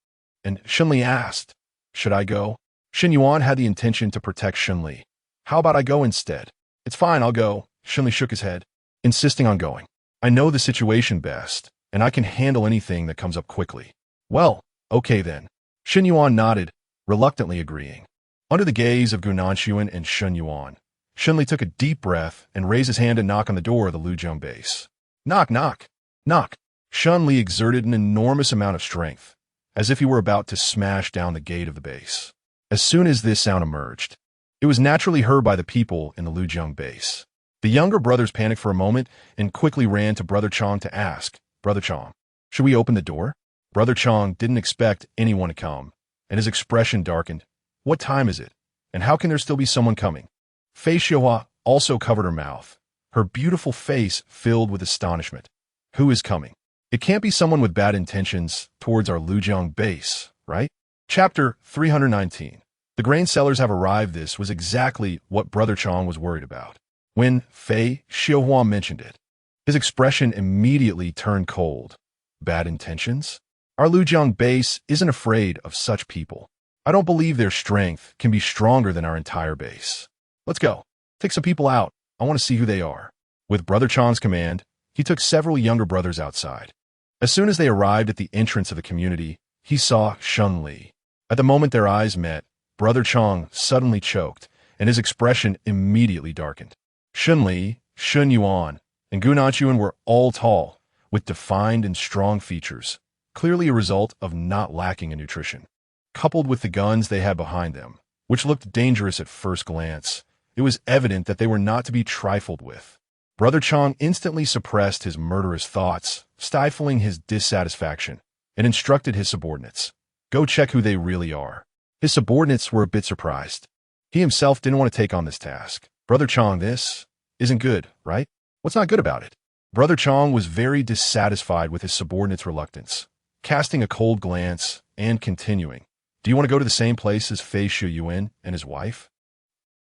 and Shen Li asked, "Should I go?" Shen Yuan had the intention to protect Shen Li. "How about I go instead?" "It's fine, I'll go." Shen Li shook his head, insisting on going. "I know the situation best, and I can handle anything that comes up quickly." "Well, okay then." Shen Yuan nodded, reluctantly agreeing. Under the gaze of Gu Nanshuan and Shen Yuan, Shen Li took a deep breath and raised his hand to knock on the door of the Luzhong base. "Knock, knock, knock." Shen Li exerted an enormous amount of strength, as if he were about to smash down the gate of the base. As soon as this sound emerged, it was naturally heard by the people in the Luzhong base. The younger brothers panicked for a moment and quickly ran to Brother Chong to ask, "Brother Chong, should we open the door?" Brother Chong didn't expect anyone to come, and his expression darkened. "What time is it? And how can there still be someone coming?" Fei Xiuhua also covered her mouth, her beautiful face filled with astonishment. "Who is coming? It can't be someone with bad intentions towards our Luzhong base, right?" Chapter 319. The grain sellers have arrived. This was exactly what Brother Chong was worried about. When Fei Xiuhua mentioned it, his expression immediately turned cold. Bad intentions? Our Luzhong base isn't afraid of such people. I don't believe their strength can be stronger than our entire base. Let's go. Take some people out. I want to see who they are. With Brother Chong's command, he took several younger brothers outside. As soon as they arrived at the entrance of the community, he saw Shen Li. At the moment their eyes met, Brother Chong suddenly choked, and his expression immediately darkened. Shen Li, Shen Yuan, and Gu Nanshuan were all tall, with defined and strong features, clearly a result of not lacking in nutrition. Coupled with the guns they had behind them, which looked dangerous at first glance, it was evident that they were not to be trifled with. Brother Chong instantly suppressed his murderous thoughts, stifling his dissatisfaction, and instructed his subordinates, "Go check who they really are." His subordinates were a bit surprised. He himself didn't want to take on this task. "Brother Chong, this isn't good, right? What's not good about it?" Brother Chong was very dissatisfied with his subordinates' reluctance, casting a cold glance and continuing, "Do you want to go to the same place as Fei Xiuhua and his wife?"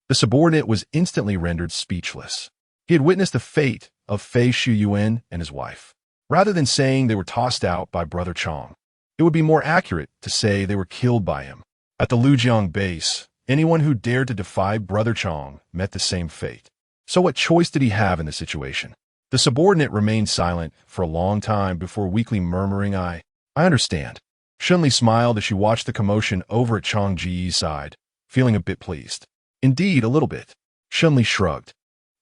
The subordinate was instantly rendered speechless. He had witnessed the fate of Fei Xiuhua and his wife. Rather than saying they were tossed out by Brother Chong, it would be more accurate to say they were killed by him. At the Luzhong base, anyone who dared to defy Brother Chong met the same fate. So what choice did he have in the situation? The subordinate remained silent for a long time before weakly murmuring, I understand." Shen Li smiled as she watched the commotion over at Chong Ji's side, feeling a bit pleased. "Indeed, a little bit." Shen Li shrugged,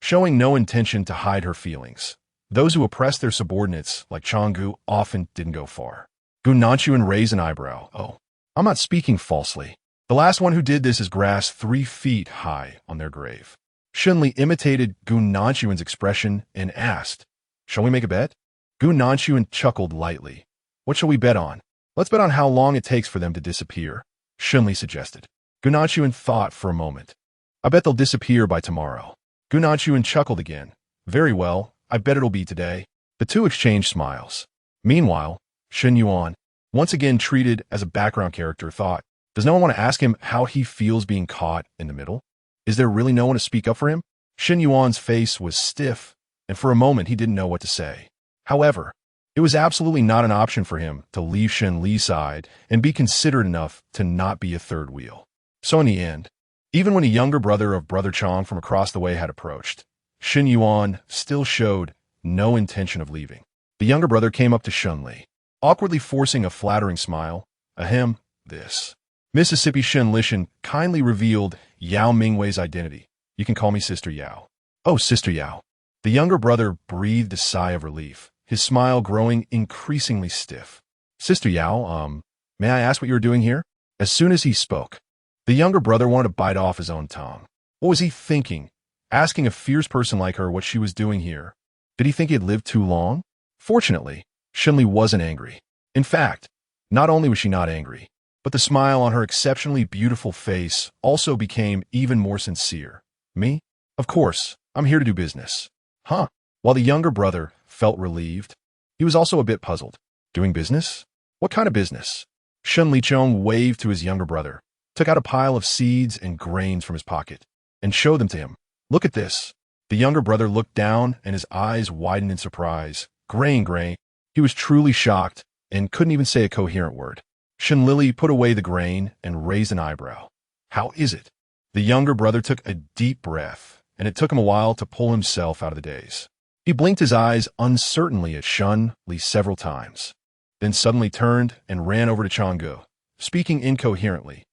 showing no intention to hide her feelings. Those who oppressed their subordinates, like Changgu, often didn't go far. Gu Nanshuan raised an eyebrow. "Oh, I'm not speaking falsely. The last one who did this is grass 3 feet high on their grave." Shen Li imitated Gu Nanshuan's expression and asked, "Shall we make a bet?" Gu Nanshuan chuckled lightly. "What shall we bet on?" "Let's bet on how long it takes for them to disappear," Shen Li suggested. Gu Nanshuan thought for a moment. "I bet they'll disappear by tomorrow." Gu Nanshuan chuckled again. "Very well, I bet it'll be today." The two exchanged smiles. Meanwhile, Shen Yuan, once again treated as a background character, thought, "Does no one want to ask him how he feels being caught in the middle? Is there really no one to speak up for him?" Shen Yuan's face was stiff, and for a moment he didn't know what to say. However, it was absolutely not an option for him to leave Shen Li's side and be considerate enough to not be a third wheel. So in the end, even when a younger brother of Brother Chong from across the way had approached, Shen Yuan still showed no intention of leaving. The younger brother came up to Shen Li, awkwardly forcing a flattering smile. "Ahem, this." Mississippi Shen Lishan kindly revealed Yao Mingwei's identity. "You can call me Sister Yao." "Oh, Sister Yao." The younger brother breathed a sigh of relief, his smile growing increasingly stiff. "Sister Yao, may I ask what you were doing here?" As soon as he spoke, the younger brother wanted to bite off his own tongue. What was he thinking? Asking a fierce person like her what she was doing here. Did he think he had lived too long? Fortunately, Shen Li wasn't angry. In fact, not only was she not angry, but the smile on her exceptionally beautiful face also became even more sincere. "Me? Of course, I'm here to do business." "Huh?" While the younger brother felt relieved, he was also a bit puzzled. "Doing business? What kind of business?" Shen Lichong waved to his younger brother, took out a pile of seeds and grains from his pocket, and showed them to him. Look at this. The younger brother looked down and his eyes widened in surprise. Grain. He was truly shocked and couldn't even say a coherent word. Shen Li put away the grain and raised an eyebrow. How is it? The younger brother took a deep breath, and it took him a while to pull himself out of the daze. He blinked his eyes uncertainly at Shen Li several times, then suddenly turned and ran over to Changgu, speaking incoherently.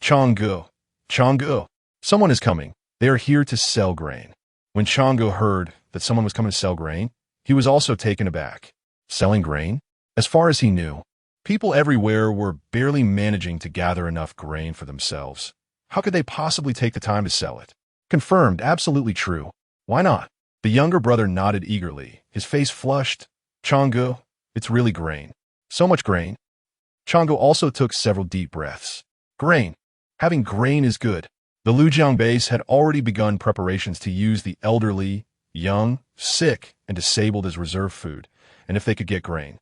Changgu, someone is coming. They are here to sell grain. When Changgu heard that someone was coming to sell grain, he was also taken aback. Selling grain? As far as he knew, people everywhere were barely managing to gather enough grain for themselves. How could they possibly take the time to sell it? Confirmed, absolutely true. Why not? The younger brother nodded eagerly, his face flushed. Changgu, it's really grain. So much grain. Changgu also took several deep breaths. Grain. Having grain is good. The Lujiang base had already begun preparations to use the elderly, young, sick, and disabled as reserve food, and if they could get grain,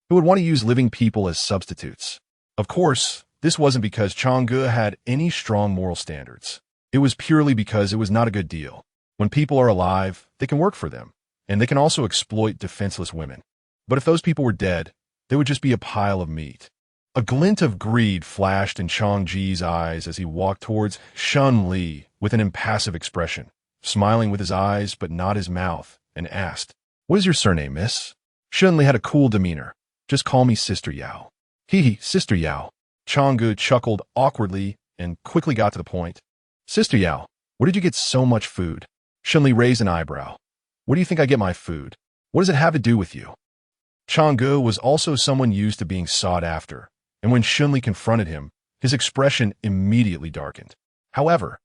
who would want to use living people as substitutes. Of course, this wasn't because Changgu had any strong moral standards. It was purely because it was not a good deal. When people are alive, they can work for them, and they can also exploit defenseless women. But if those people were dead, they would just be a pile of meat. A glint of greed flashed in Chang Ji's eyes as he walked towards Shen Li with an impassive expression, smiling with his eyes but not his mouth, and asked, "What is your surname, miss?" Shen Li had a cool demeanor. "Just call me Sister Yao." Hee, Sister Yao. Changgu chuckled awkwardly and quickly got to the point. "Sister Yao, where did you get so much food?" Shen Li raised an eyebrow. "Where do you think I get my food? What does it have to do with you?" Changgu was also someone used to being sought after, and when Shen Li confronted him, his expression immediately darkened. However,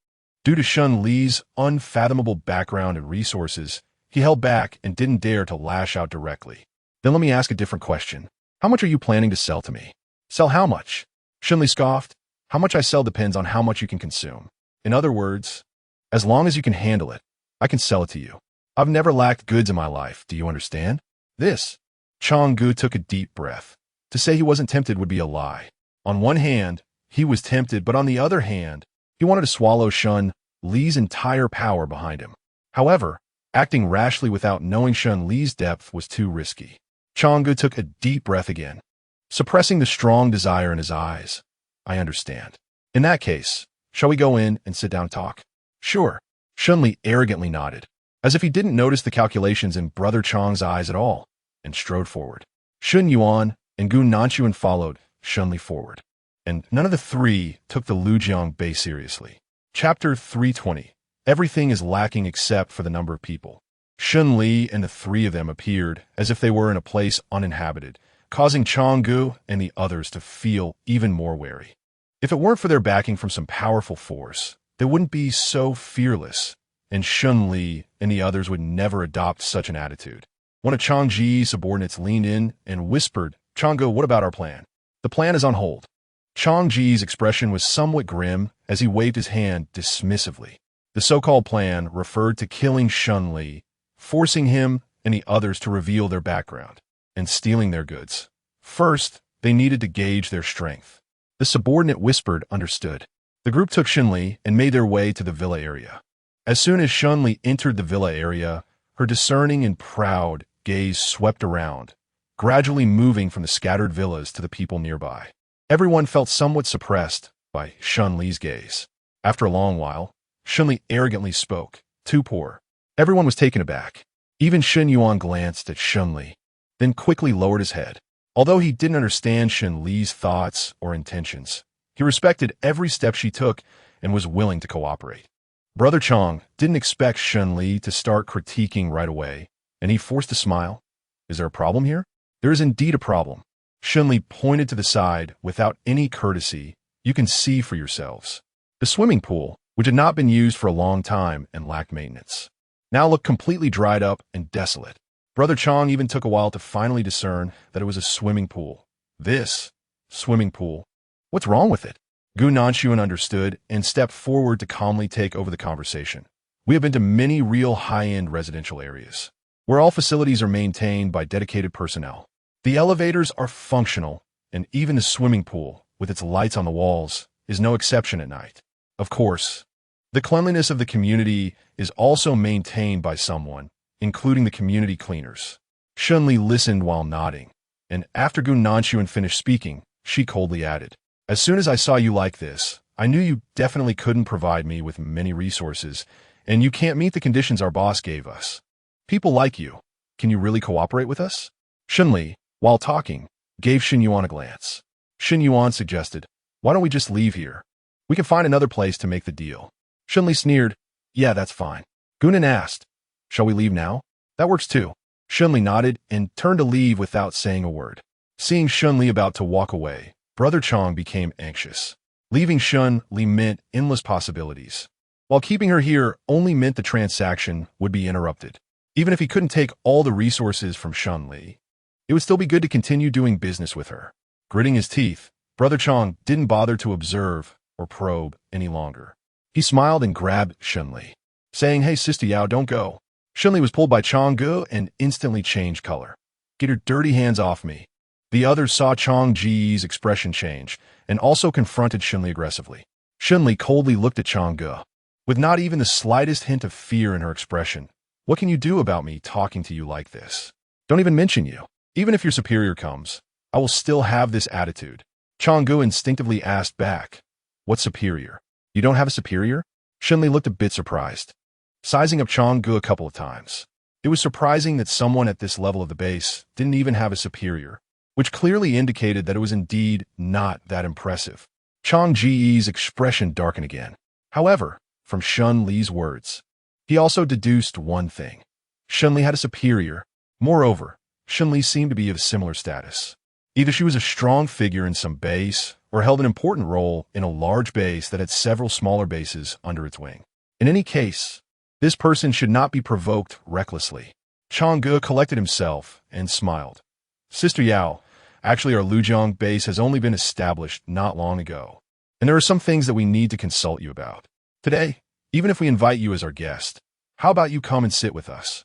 due to Shen Li's unfathomable background and resources, he held back and didn't dare to lash out directly. "Then let me ask a different question. How much are you planning to sell to me?" "Sell how much?" Shen Li scoffed. "How much I sell depends on how much you can consume. In other words, as long as you can handle it, I can sell it to you. I've never lacked goods in my life, do you understand?" This. Changgu took a deep breath. To say he wasn't tempted would be a lie. On one hand, he was tempted, but on the other hand, he wanted to swallow Shen Li's entire power behind him. However, acting rashly without knowing Shen Li's depth was too risky. Changgu took a deep breath again, suppressing the strong desire in his eyes. "I understand. In that case, shall we go in and sit down and talk?" "Sure." Shen Li arrogantly nodded, as if he didn't notice the calculations in Brother Chang's eyes at all, and strode forward. Shun Yuan and Gu Nanchuan followed Shen Li forward, and none of the three took the Lujiang base seriously. Chapter 320. Everything is lacking except for the number of people. Shen Li and the three of them appeared as if they were in a place uninhabited, causing Changgu and the others to feel even more wary. If it weren't for their backing from some powerful force, they wouldn't be so fearless, and Shen Li and the others would never adopt such an attitude. One of Chang Ji's subordinates leaned in and whispered, "Changgu, what about our plan?" "The plan is on hold." Chang Ji's expression was somewhat grim as he waved his hand dismissively. The so-called plan referred to killing Shen Li, forcing him and the others to reveal their background, and stealing their goods. First, they needed to gauge their strength. The subordinate whispered, "Understood." The group took Shen Li and made their way to the villa area. As soon as Shen Li entered the villa area, her discerning and proud gaze swept around, gradually moving from the scattered villas to the people nearby. Everyone felt somewhat suppressed by Shen Li's gaze. After a long while, Shen Li arrogantly spoke, "Too poor." Everyone was taken aback. Even Shen Yuan glanced at Shen Li, then quickly lowered his head. Although he didn't understand Shen Li's thoughts or intentions, he respected every step she took and was willing to cooperate. Brother Chang didn't expect Shen Li to start critiquing right away, and he forced a smile. "Is there a problem here?" "There is indeed a problem." Shen Li pointed to the side without any courtesy. "You can see for yourselves." The swimming pool, which had not been used for a long time and lacked maintenance, now looked completely dried up and desolate. Brother Chang even took a while to finally discern that it was a swimming pool. This swimming pool. What's wrong with it? Gu Nanchuan understood and stepped forward to calmly take over the conversation. "We have been to many real high-end residential areas, where all facilities are maintained by dedicated personnel. The elevators are functional, and even the swimming pool, with its lights on the walls, is no exception at night. Of course, The cleanliness of the community is also maintained by someone, including the community cleaners. Shen Li listened while nodding, and after Gu Nanshuan finished speaking, she coldly added, "As soon as I saw you like this, I knew you definitely couldn't provide me with many resources, and you can't meet the conditions our boss gave us. People like you. Can you really cooperate with us?" Shen Li, while talking, gave Shen Yuan a glance. Shen Yuan suggested, "Why don't we just leave here? We can find another place to make the deal." Shen Li sneered, "Yeah, that's fine." Gunan asked, "Shall we leave now?" "That works too." Shen Li nodded and turned to leave without saying a word. Seeing Shen Li about to walk away, Brother Chong became anxious. Leaving Shen Li meant endless possibilities, while keeping her here only meant the transaction would be interrupted. Even if he couldn't take all the resources from Shen Li, it would still be good to continue doing business with her. Gritting his teeth, Brother Chong didn't bother to observe or probe any longer. He smiled and grabbed Shen Li, saying, "Hey, Sister Yao, don't go." Shen Li was pulled by Chong Gu and instantly changed color. "Get your dirty hands off me." The others saw Chong Ji's expression change and also confronted Shen Li aggressively. Shen Li coldly looked at Chong Gu, with not even the slightest hint of fear in her expression. "What can you do about me talking to you like this? Don't even mention you. Even if your superior comes, I will still have this attitude." Chong Gu instinctively asked back, "What superior? You don't have a superior?" Shen Li looked a bit surprised, sizing up Chong Gu a couple of times. It was surprising that someone at this level of the base didn't even have a superior, which clearly indicated that it was indeed not that impressive. Chong Ji's expression darkened again. However, from Shen Li's words, he also deduced one thing. Shen Li had a superior. Moreover, Shen Li seemed to be of similar status. Either she was a strong figure in some base or held an important role in a large base that had several smaller bases under its wing. In any case, this person should not be provoked recklessly. Chong Gu collected himself and smiled. "Sister Yao, actually our Lujiang base has only been established not long ago, and there are some things that we need to consult you about. Today, even if we invite you as our guest, how about you come and sit with us?"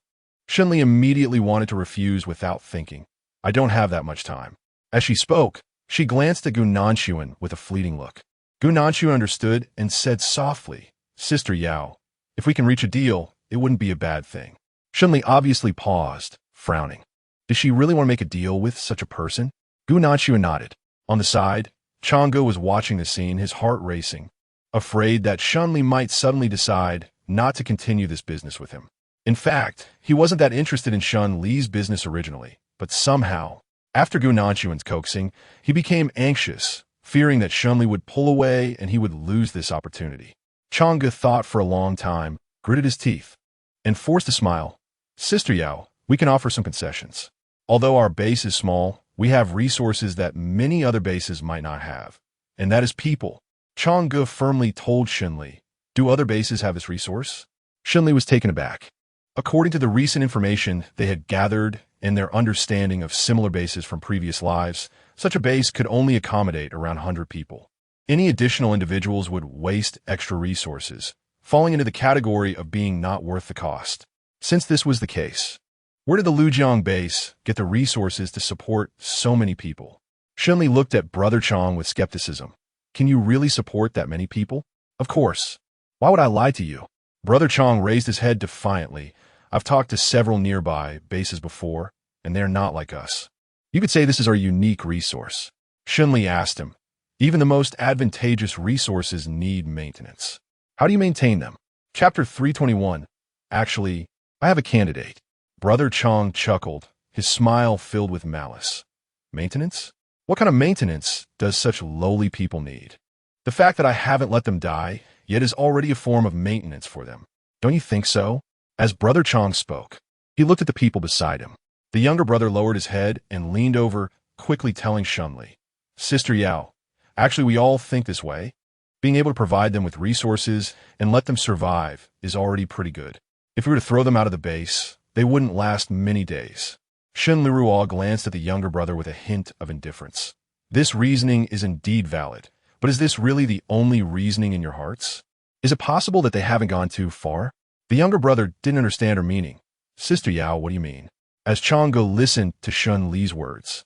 Shen Li immediately wanted to refuse without thinking. "I don't have that much time." As she spoke, she glanced at Gu Nanshuan with a fleeting look. Gu Nanshuan understood and said softly, "Sister Yao, if we can reach a deal, it wouldn't be a bad thing." Shen Li obviously paused, frowning. Did she really want to make a deal with such a person? Gu Nanshuan nodded. On the side, Chong Gu was watching the scene, his heart racing, afraid that Shen Li might suddenly decide not to continue this business with him. In fact, he wasn't that interested in Shen Li's business originally, but somehow, after Gu Nanshuan's coaxing, he became anxious, fearing that Shen Li would pull away and he would lose this opportunity. Chong Gu thought for a long time, gritted his teeth, and forced a smile. "Sister Yao, we can offer some concessions. Although our base is small, we have resources that many other bases might not have, and that is people." Chong Gu firmly told Shen Li, "Do other bases have this resource?" Shen Li was taken aback. According to the recent information they had gathered and their understanding of similar bases from previous lives, such a base could only accommodate around 100 people. Any additional individuals would waste extra resources, falling into the category of being not worth the cost. Since this was the case, where did the Lujiang base get the resources to support so many people? Shen Li looked at Brother Chong with skepticism. "Can you really support that many people?" "Of course. Why would I lie to you?" Brother Chong raised his head defiantly. "I've talked to several nearby bases before, and they're not like us. You could say this is our unique resource." Shen Li asked him, "Even the most advantageous resources need maintenance. How do you maintain them?" Chapter 321. Actually, I have a candidate. Brother Chong chuckled, his smile filled with malice. "Maintenance? What kind of maintenance does such lowly people need? The fact that I haven't let them die yet is already a form of maintenance for them. Don't you think so?" As Brother Chong spoke, he looked at the people beside him. The younger brother lowered his head and leaned over, quickly telling Shen Li, "Sister Yao, actually we all think this way. Being able to provide them with resources and let them survive is already pretty good. If we were to throw them out of the base, they wouldn't last many days." Shen Liruo glanced at the younger brother with a hint of indifference. "This reasoning is indeed valid, but is this really the only reasoning in your hearts? Is it possible that they haven't gone too far?" The younger brother didn't understand her meaning. "Sister Yao, what do you mean?" As Chong Gu listened to Shen Li's words,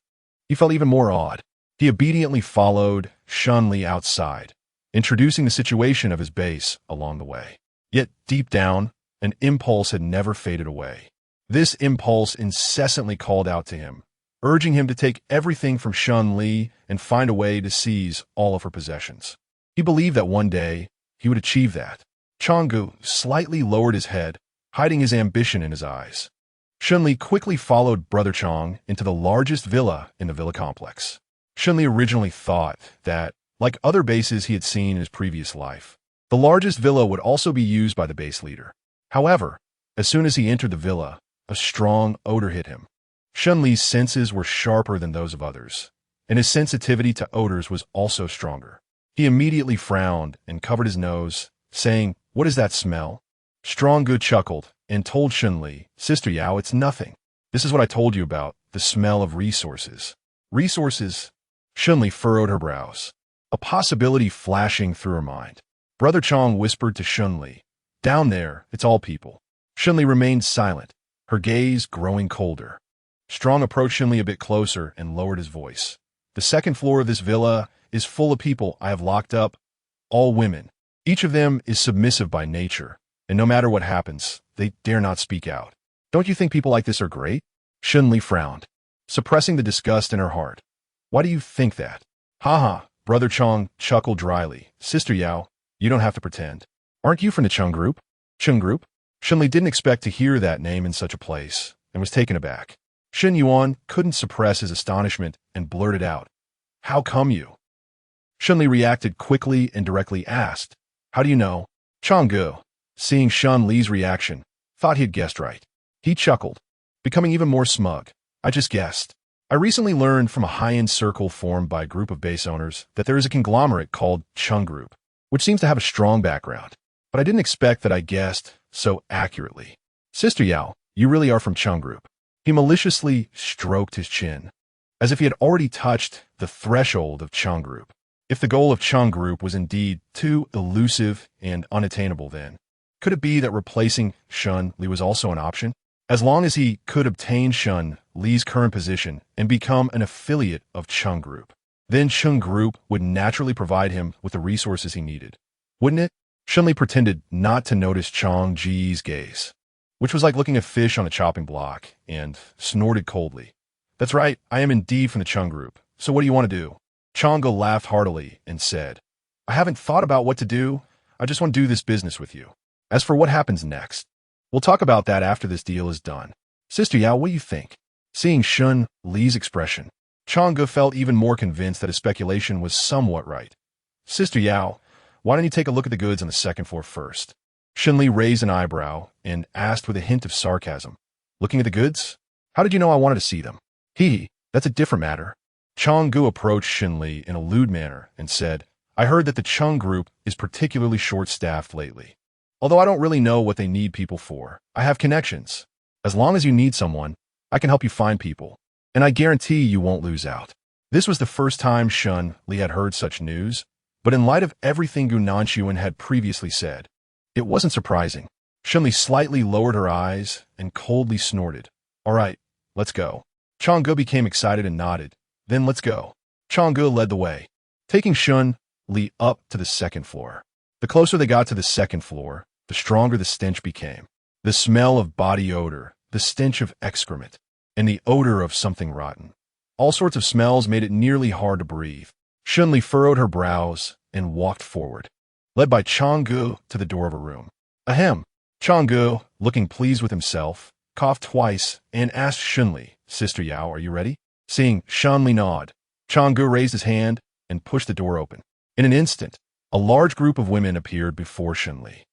he felt even more awed. He obediently followed Shen Li outside, introducing the situation of his base along the way. Yet, deep down, an impulse had never faded away. This impulse incessantly called out to him, urging him to take everything from Shen Li and find a way to seize all of her possessions. He believed that one day he would achieve that. Changgu slightly lowered his head, hiding his ambition in his eyes. Shen Li quickly followed Brother Chang into the largest villa in the villa complex. Shen Li originally thought that, like other bases he had seen in his previous life, the largest villa would also be used by the base leader. However, as soon as he entered the villa, a strong odor hit him. Shen Li's senses were sharper than those of others, and his sensitivity to odors was also stronger. He immediately frowned and covered his nose, saying, "What is that smell?" Stronggu chuckled and told Shen Li, "Sister Yao, it's nothing. This is what I told you about, the smell of resources." Resources? Shen Li furrowed her brows, a possibility flashing through her mind. Brother Chang whispered to Shen Li, "Down there, it's all people." Shen Li remained silent, her gaze growing colder. Strong approached Shen Li a bit closer and lowered his voice. "The second floor of this villa is full of people I have locked up, all women. Each of them is submissive by nature, and no matter what happens, they dare not speak out. Don't you think people like this are great?" Shen Li frowned, suppressing the disgust in her heart. "Why do you think that?" "Haha," Brother Chang chuckled dryly. "Sister Yao, you don't have to pretend. Aren't you from the Cheng group?" Cheng group? Shen Li didn't expect to hear that name in such a place, and was taken aback. Shen Yuan couldn't suppress his astonishment and blurted out, "How come you?" Shen Li reacted quickly and directly asked, "How do you know?" Changgu, seeing Shen Li's reaction, thought he had guessed right. He chuckled, becoming even more smug. "I just guessed. I recently learned from a high-end circle formed by a group of base owners that there is a conglomerate called Cheng Group, which seems to have a strong background. But I didn't expect that I guessed so accurately. Sister Yao, you really are from Cheng Group." He maliciously stroked his chin, as if he had already touched the threshold of Cheng Group. If the goal of Cheng Group was indeed too elusive and unattainable, then could it be that replacing Shen Li was also an option? As long as he could obtain Shen Li's current position and become an affiliate of Cheng Group, then Cheng Group would naturally provide him with the resources he needed, wouldn't it? Shen Li pretended not to notice Chang Ji's gaze, which was like looking at fish on a chopping block, and snorted coldly. "That's right, I am indeed from the Cheng Group. So what do you want to do?" Changgu laughed heartily and said, "I haven't thought about what to do. I just want to do this business with you. As for what happens next, we'll talk about that after this deal is done. Sister Yao, what do you think?" Seeing Shen Li's expression, Changgu felt even more convinced that his speculation was somewhat right. "Sister Yao, why don't you take a look at the goods on the second floor first?" Shen Li raised an eyebrow and asked with a hint of sarcasm, "Looking at the goods? How did you know I wanted to see them?" That's a different matter." Changgu approached Shen Li in a lewd manner and said, "I heard that the Cheng Group is particularly short-staffed lately. Although I don't really know what they need people for, I have connections. As long as you need someone, I can help you find people, and I guarantee you won't lose out." This was the first time Shen Li had heard such news, but in light of everything Gao Minguan had previously said, it wasn't surprising. Shen Li slightly lowered her eyes and coldly snorted. "All right, let's go." Changgu became excited and nodded. "Then let's go." Changgu led the way, taking Shen Li up to the second floor. The closer they got to the second floor, the stronger the stench became. The smell of body odor, the stench of excrement, and the odor of something rotten. All sorts of smells made it nearly hard to breathe. Shen Li furrowed her brows and walked forward, led by Changgu to the door of a room. "Ahem." Changgu, looking pleased with himself, coughed twice and asked Shen Li, "Sister Yao, are you ready?" Seeing Shen Li nod, Changgu raised his hand and pushed the door open. In an instant, a large group of women appeared before Shen Li.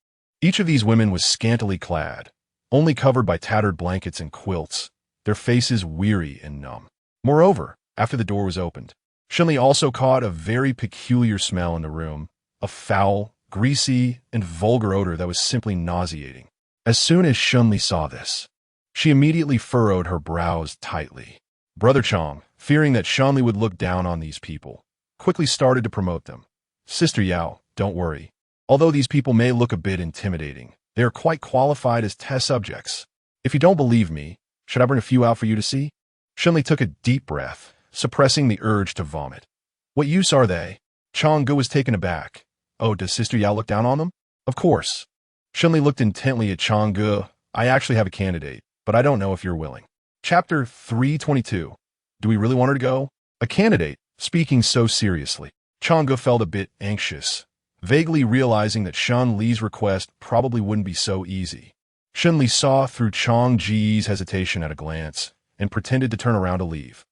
Each of these women was scantily clad, only covered by tattered blankets and quilts, their faces weary and numb. Moreover, after the door was opened, Shen Li also caught a very peculiar smell in the room, a foul, greasy, and vulgar odor that was simply nauseating. As soon as Shen Li saw this, she immediately furrowed her brows tightly. Brother Chang, fearing that Shen Li would look down on these people, quickly started to promote them. "Sister Yao, don't worry. Although these people may look a bit intimidating, they are quite qualified as test subjects. If you don't believe me, should I bring a few out for you to see?" Shen Li took a deep breath, suppressing the urge to vomit. "What use are they?" Changgu was taken aback. Oh, does Sister Yao look down on them? Of course. Shen Li looked intently at Chang Ge. I actually have a candidate, but I don't know if you're willing. Chapter 322. Do we really want her to go? A candidate, speaking so seriously. Chang Ge felt a bit anxious, vaguely realizing that Shen Li's request probably wouldn't be so easy. Shen Li saw through Chang Ji's hesitation at a glance and pretended to turn around to leave.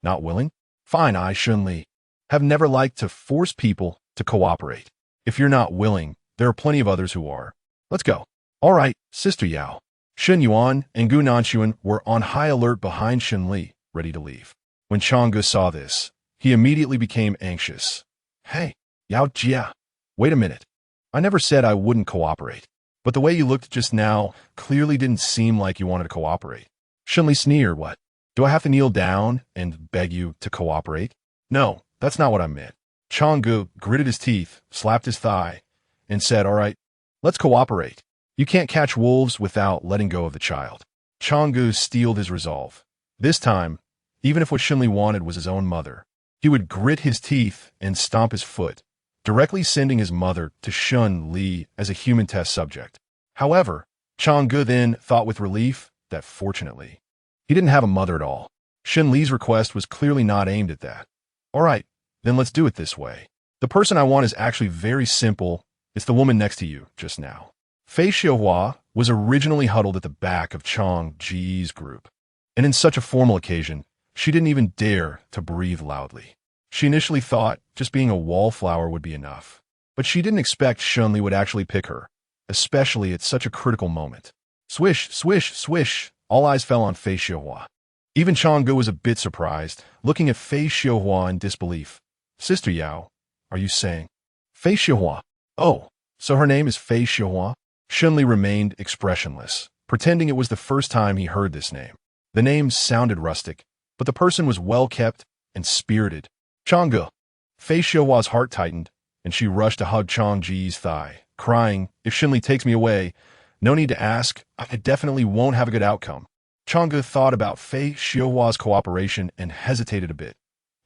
Not willing? Fine, I, Shen Li, have never liked to force people to cooperate. If you're not willing, there are plenty of others who are. Let's go. All right, Sister Yao. Shen Yuan and Gu Nanxuan were on high alert behind Shen Li, ready to leave. When Chang Ge saw this, he immediately became anxious. Hey, Yao Jia, wait a minute. I never said I wouldn't cooperate, but the way you looked just now clearly didn't seem like you wanted to cooperate. Shen Li sneered. What? Do I have to kneel down and beg you to cooperate? No, that's not what I meant. Chang Ge gritted his teeth, slapped his thigh, and said, all right, let's cooperate. You can't catch wolves without letting go of the child. Chang Ge steeled his resolve. This time, even if what Shen Li wanted was his own mother, he would grit his teeth and stomp his foot, directly sending his mother to Shen Li as a human test subject. However, Chang Ge then thought with relief that fortunately, he didn't have a mother at all. Shen Li's request was clearly not aimed at that. All right, then let's do it this way. The person I want is actually very simple. It's the woman next to you just now. Fei Xiuhua was originally huddled at the back of Chang Ji's group, and in such a formal occasion, she didn't even dare to breathe loudly. She initially thought just being a wallflower would be enough, but she didn't expect Shen Li would actually pick her, especially at such a critical moment. Swish, swish, swish, all eyes fell on Fei Xiuhua. Even Chang Ge was a bit surprised, looking at Fei Xiuhua in disbelief. Sister Yao, are you saying? Fei Xiuhua. Oh, so her name is Fei Xiuhua? Shen Li remained expressionless, pretending it was the first time he heard this name. The name sounded rustic, but the person was well-kept and spirited. Chang Ge. Fei Xiuhua's heart tightened, and she rushed to hug Chang Ji's thigh, crying, if Shen Li takes me away, no need to ask, I definitely won't have a good outcome. Chang Ge thought about Fei Xiuhua's cooperation and hesitated a bit.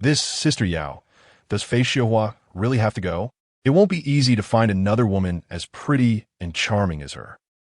This, Sister Yao, does Fei Xiuhua really have to go? It won't be easy to find another woman as pretty and charming as her.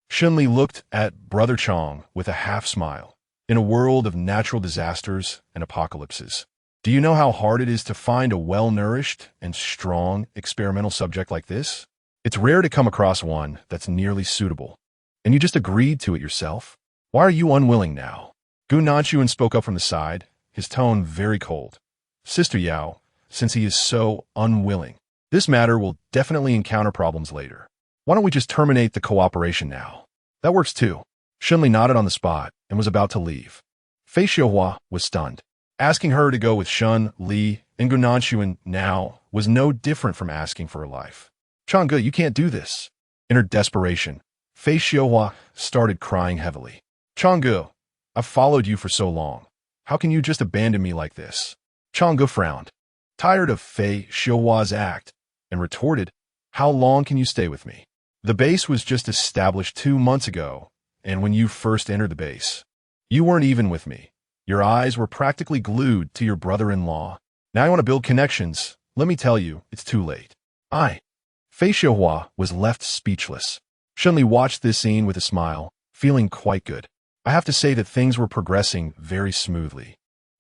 Shen Li looked at Brother Chang with a half-smile. In a world of natural disasters and apocalypses, do you know how hard it is to find a well-nourished and strong experimental subject like this? It's rare to come across one that's nearly suitable. And you just agreed to it yourself? Why are you unwilling now? Gu Nanxuan spoke up from the side, his tone very cold. Sister Yao, since he is so unwilling, this matter will definitely encounter problems later. Why don't we just terminate the cooperation now? That works too. Shen Li nodded on the spot and was about to leave. Fei Xiuhua was stunned. Asking her to go with Shen Li and Gu Nanxuan now was no different from asking for her life. Chang Ge, you can't do this. In her desperation, Fei Xiuhua started crying heavily. Chang Ge, I've followed you for so long. How can you just abandon me like this? Chang Ge frowned, tired of Fei Xiuhua's act, and retorted, how long can you stay with me? The base was just established 2 months ago, and when you first entered the base, you weren't even with me. Your eyes were practically glued to your brother-in-law. Now you want to build connections. Let me tell you, it's too late. Fei Xiuhua was left speechless. Shen Li watched this scene with a smile, feeling quite good. I have to say that things were progressing very smoothly,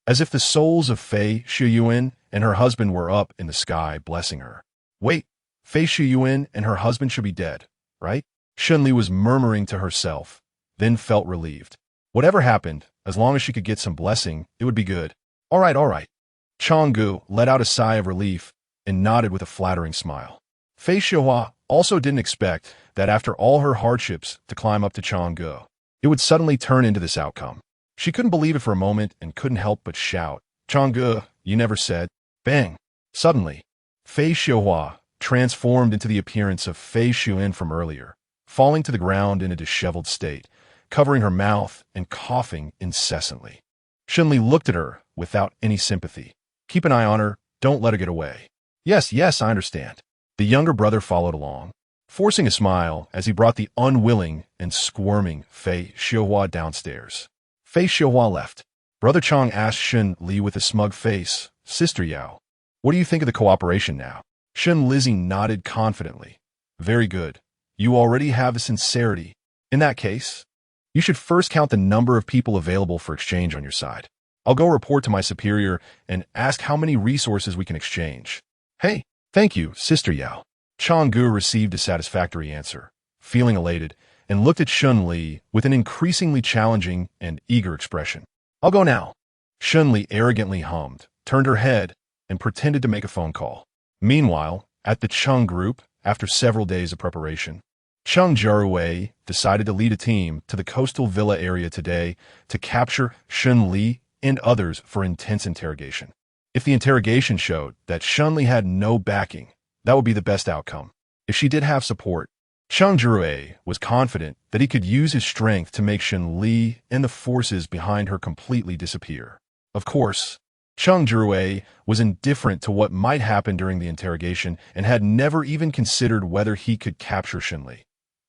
as if the souls of Fei Xiuyuan and her husband were up in the sky blessing her. Wait, Fei Xiuyuan and her husband should be dead, right? Shen Li was murmuring to herself, then felt relieved. Whatever happened, as long as she could get some blessing, it would be good. All right. Chang Ge let out a sigh of relief and nodded with a flattering smile. Fei Xiuhua also didn't expect that after all her hardships to climb up to Chang Ge, it would suddenly turn into this outcome. She couldn't believe it for a moment and couldn't help but shout, Chang Ge, you never said. Bang! Suddenly, Fei Xiuhua transformed into the appearance of Fei Xiuan from earlier, falling to the ground in a disheveled state, covering her mouth and coughing incessantly. Shen Li looked at her without any sympathy. Keep an eye on her, don't let her get away. Yes, I understand. The younger brother followed along, forcing a smile as he brought the unwilling and squirming Fei Xiuhua downstairs. Fei Xiuhua left. Brother Chang asked Shen Li with a smug face, Sister Yao, what do you think of the cooperation now? Shen Li nodded confidently. Very good. You already have a sincerity. In that case, you should first count the number of people available for exchange on your side. I'll go report to my superior and ask how many resources we can exchange. Hey, thank you, Sister Yao. Changgu received a satisfactory answer, feeling elated, and looked at Shen Li with an increasingly challenging and eager expression. I'll go now. Shen Li arrogantly hummed, turned her head, and pretended to make a phone call. Meanwhile, at the Cheng group, after several days of preparation, Cheng Jiarui decided to lead a team to the coastal villa area today to capture Shen Li and others for intense interrogation. If the interrogation showed that Shen Li had no backing, that would be the best outcome. If she did have support, Cheng Jiarui was confident that he could use his strength to make Shen Li and the forces behind her completely disappear. Of course, Cheng Jiarui was indifferent to what might happen during the interrogation and had never even considered whether he could capture Shen Li.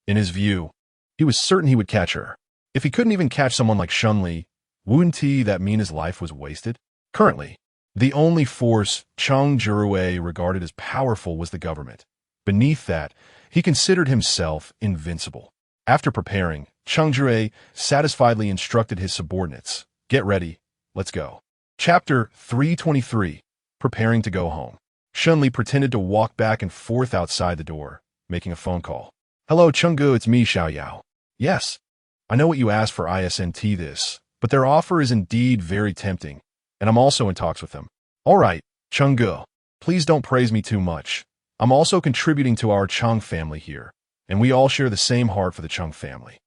In his view, he was certain he would catch her. If he couldn't even catch someone like Shen Li, wouldn't that mean his life was wasted? Currently, the only force Cheng Jiarui regarded as powerful was the government. Beneath that, he considered himself invincible. After preparing, Cheng Jiarui satisfiedly instructed his subordinates, "Get ready, let's go." Chapter 323, Preparing to Go Home. Shen Li pretended to walk back and forth outside the door, making a phone call. "Hello, Chenggu, it's me, Xiao Yao." "Yes, I know what you asked for ISNT this, but their offer is indeed very tempting, and I'm also in talks with them." "All right, Chenggu, please don't praise me too much. I'm also contributing to our Cheng family here, and we all share the same heart for the Cheng family."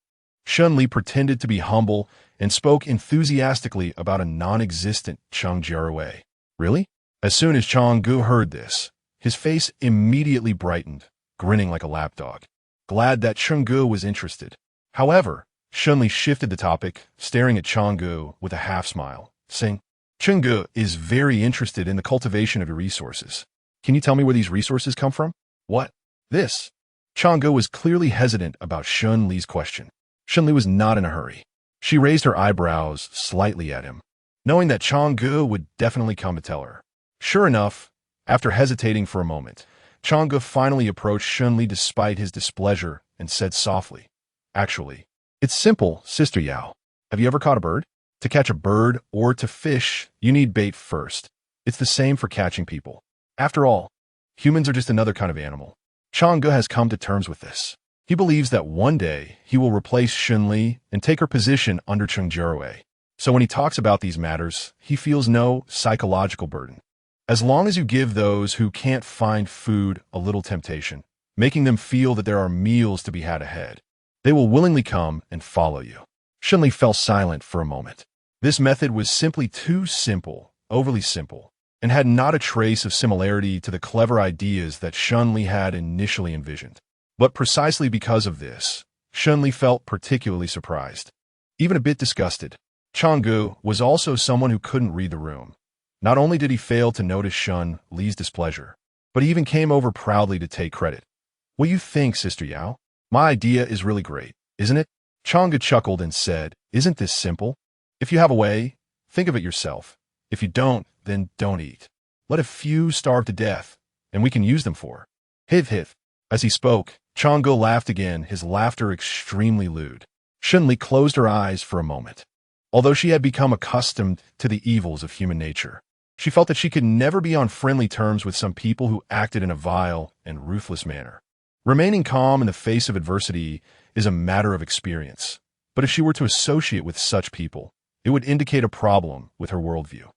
Shen Li pretended to be humble and spoke enthusiastically about a non-existent Cheng Jiarui. "Really?" As soon as Chenggu heard this, his face immediately brightened, grinning like a lapdog, glad that Chenggu was interested. However, Shen Li shifted the topic, staring at Chenggu with a half-smile, saying, "Chenggu is very interested in the cultivation of your resources. Can you tell me where these resources come from?" "What? This?" Chenggu was clearly hesitant about Shen Li's question. Shen Li was not in a hurry. She raised her eyebrows slightly at him, knowing that Chenggu would definitely come to tell her. Sure enough, after hesitating for a moment, Chenggu finally approached Shen Li despite his displeasure and said softly, "Actually, it's simple, Sister Yao. Have you ever caught a bird? To catch a bird or to fish, you need bait first. It's the same for catching people. After all, humans are just another kind of animal." Chenggu has come to terms with this. He believes that one day he will replace Shen Li and take her position under Cheng Jiarui. So when he talks about these matters, he feels no psychological burden. As long as you give those who can't find food a little temptation, making them feel that there are meals to be had ahead, they will willingly come and follow you. Shen Li fell silent for a moment. This method was simply too simple, overly simple, and had not a trace of similarity to the clever ideas that Shen Li had initially envisioned. But precisely because of this, Shen Li felt particularly surprised, even a bit disgusted. Chenggu was also someone who couldn't read the room. Not only did he fail to notice Shen Li's displeasure, but he even came over proudly to take credit. "What do you think, Sister Yao? My idea is really great, isn't it?" Chenggu chuckled and said, "Isn't this simple? If you have a way, think of it yourself. If you don't, then don't eat. Let a few starve to death, and we can use them for." "Hith hith." As he spoke, Chenggu laughed again, his laughter extremely lewd. Shen Li closed her eyes for a moment. Although she had become accustomed to the evils of human nature, she felt that she could never be on friendly terms with some people who acted in a vile and ruthless manner. Remaining calm in the face of adversity is a matter of experience, but if she were to associate with such people, it would indicate a problem with her worldview.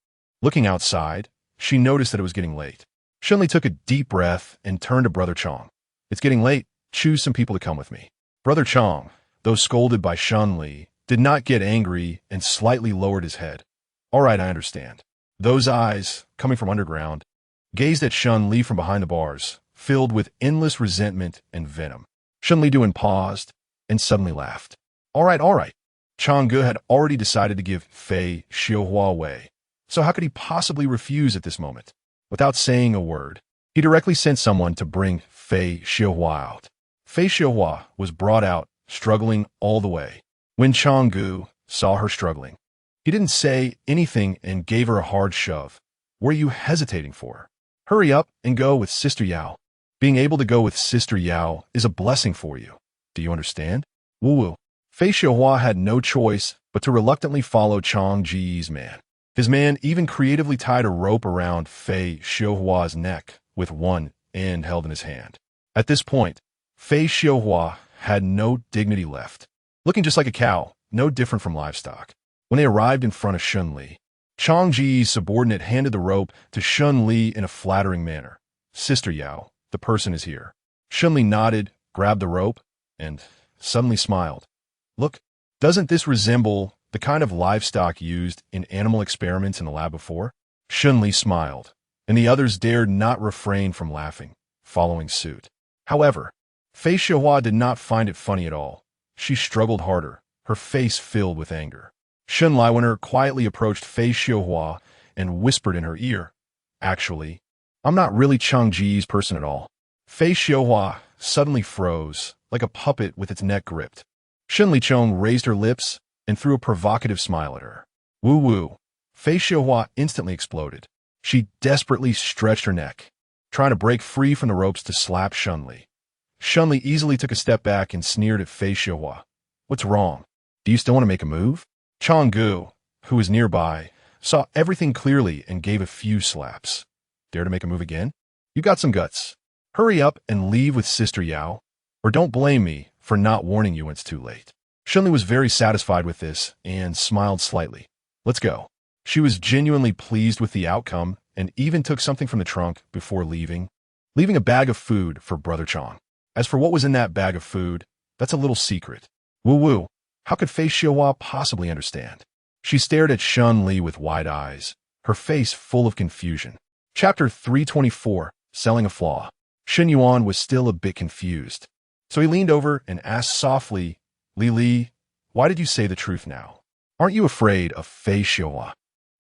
Looking outside, she noticed that it was getting late. Shen Li took a deep breath and turned to Brother Chong. "It's getting late. Choose some people to come with me." Brother Chong, though scolded by Shen Li, did not get angry and slightly lowered his head. "All right, I understand." Those eyes, coming from underground, gazed at Shen Li from behind the bars, filled with endless resentment and venom. Shen Li paused and suddenly laughed. All right. Changgu had already decided to give Fei Xiuhua away, so how could he possibly refuse at this moment? Without saying a word, he directly sent someone to bring Fei Xiuhua out. Fei Xiuhua was brought out, struggling all the way. When Changgu saw her struggling, he didn't say anything and gave her a hard shove. "What are you hesitating for? Hurry up and go with Sister Yao. Being able to go with Sister Yao is a blessing for you. Do you understand? Woo-woo. Fei Xiuhua had no choice but to reluctantly follow Cheng Jiarui's man. His man even creatively tied a rope around Fei Xiuhua's neck with one end held in his hand. At this point, Fei Xiuhua had no dignity left. Looking just like a cow, no different from livestock. When they arrived in front of Shen Li, Cheng Jiarui's subordinate handed the rope to Shen Li in a flattering manner. Sister Yao, the person is here. Shen Li nodded, grabbed the rope, and suddenly smiled. Look, doesn't this resemble the kind of livestock used in animal experiments in the lab before? Shen Li smiled, and the others dared not refrain from laughing, following suit. However, Fei Xiuhua did not find it funny at all. She struggled harder, her face filled with anger. Shen Li quietly approached Fei Xiuhua and whispered in her ear, "Actually, I'm not really Cheng Jiarui's person at all." Fei Xiuhua suddenly froze, like a puppet with its neck gripped. Shen Li raised her lips and threw a provocative smile at her. Woo-woo. Fei Xiuhua instantly exploded. She desperately stretched her neck, trying to break free from the ropes to slap Shen Li. Shen Li easily took a step back and sneered at Fei Xiuhua. "What's wrong? Do you still want to make a move?" Cheng Gu, who was nearby, saw everything clearly and gave a few slaps. "Dare to make a move again? You got some guts. Hurry up and leave with Sister Yao, or don't blame me for not warning you when it's too late." Shen Li was very satisfied with this and smiled slightly. "Let's go." She was genuinely pleased with the outcome and even took something from the trunk before leaving a bag of food for Brother Cheng. As for what was in that bag of food, that's a little secret. Woo-woo. How could Fei Xiuhua possibly understand? She stared at Shen Li with wide eyes, her face full of confusion. Chapter 324, Selling a Flaw. Shen Yuan was still a bit confused, so he leaned over and asked softly, Li, why did you say the truth now? Aren't you afraid of Fei Xiuhua?"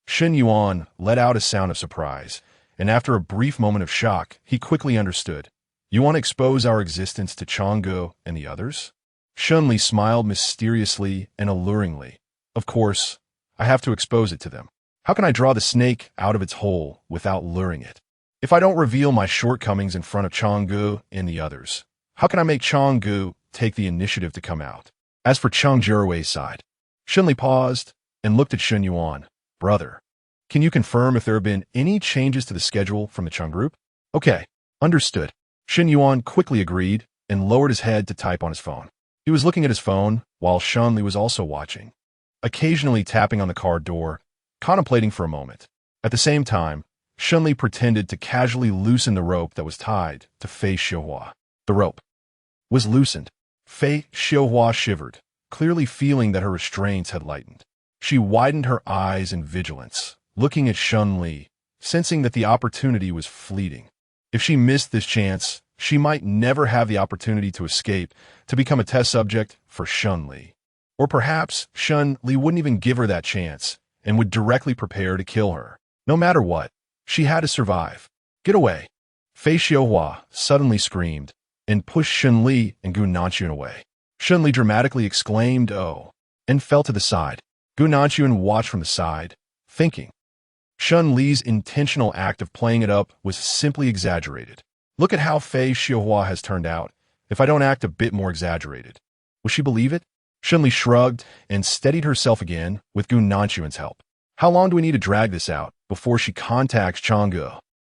Shen Yuan let out a sound of surprise, and after a brief moment of shock, he quickly understood. "You want to expose our existence to Cheng Gu and the others?" Shen Li smiled mysteriously and alluringly. "Of course, I have to expose it to them. How can I draw the snake out of its hole without luring it? If I don't reveal my shortcomings in front of Cheng Gu and the others, how can I make Cheng Gu take the initiative to come out?" As for Cheng Jiarui's side, Shen Li paused and looked at Shen Yuan. "Brother, can you confirm if there have been any changes to the schedule from the Cheng group?" "Okay, understood." Shen Yuan quickly agreed and lowered his head to type on his phone. He was looking at his phone while Shen Li was also watching, occasionally tapping on the car door, contemplating for a moment. At the same time, Shen Li pretended to casually loosen the rope that was tied to Fei Xiuhua. The rope was loosened. Fei Xiuhua shivered, clearly feeling that her restraints had lightened. She widened her eyes in vigilance, looking at Shen Li, sensing that the opportunity was fleeting. If she missed this chance, she might never have the opportunity to escape, to become a test subject for Shen Li. Or perhaps Shen Li wouldn't even give her that chance and would directly prepare to kill her. No matter what, she had to survive. "Get away!" Fei Xiuhua suddenly screamed and pushed Shen Li and Gu Nanxuan away. Shen Li dramatically exclaimed, "Oh," and fell to the side. Gu Nanxuan watched from the side, thinking. Shen Li's intentional act of playing it up was simply exaggerated. Look at how Fei Xiuhua has turned out. If I don't act a bit more exaggerated, will she believe it? Shen Li shrugged and steadied herself again with Gu Nanxuan's help. How long do we need to drag this out before she contacts Cheng Gu?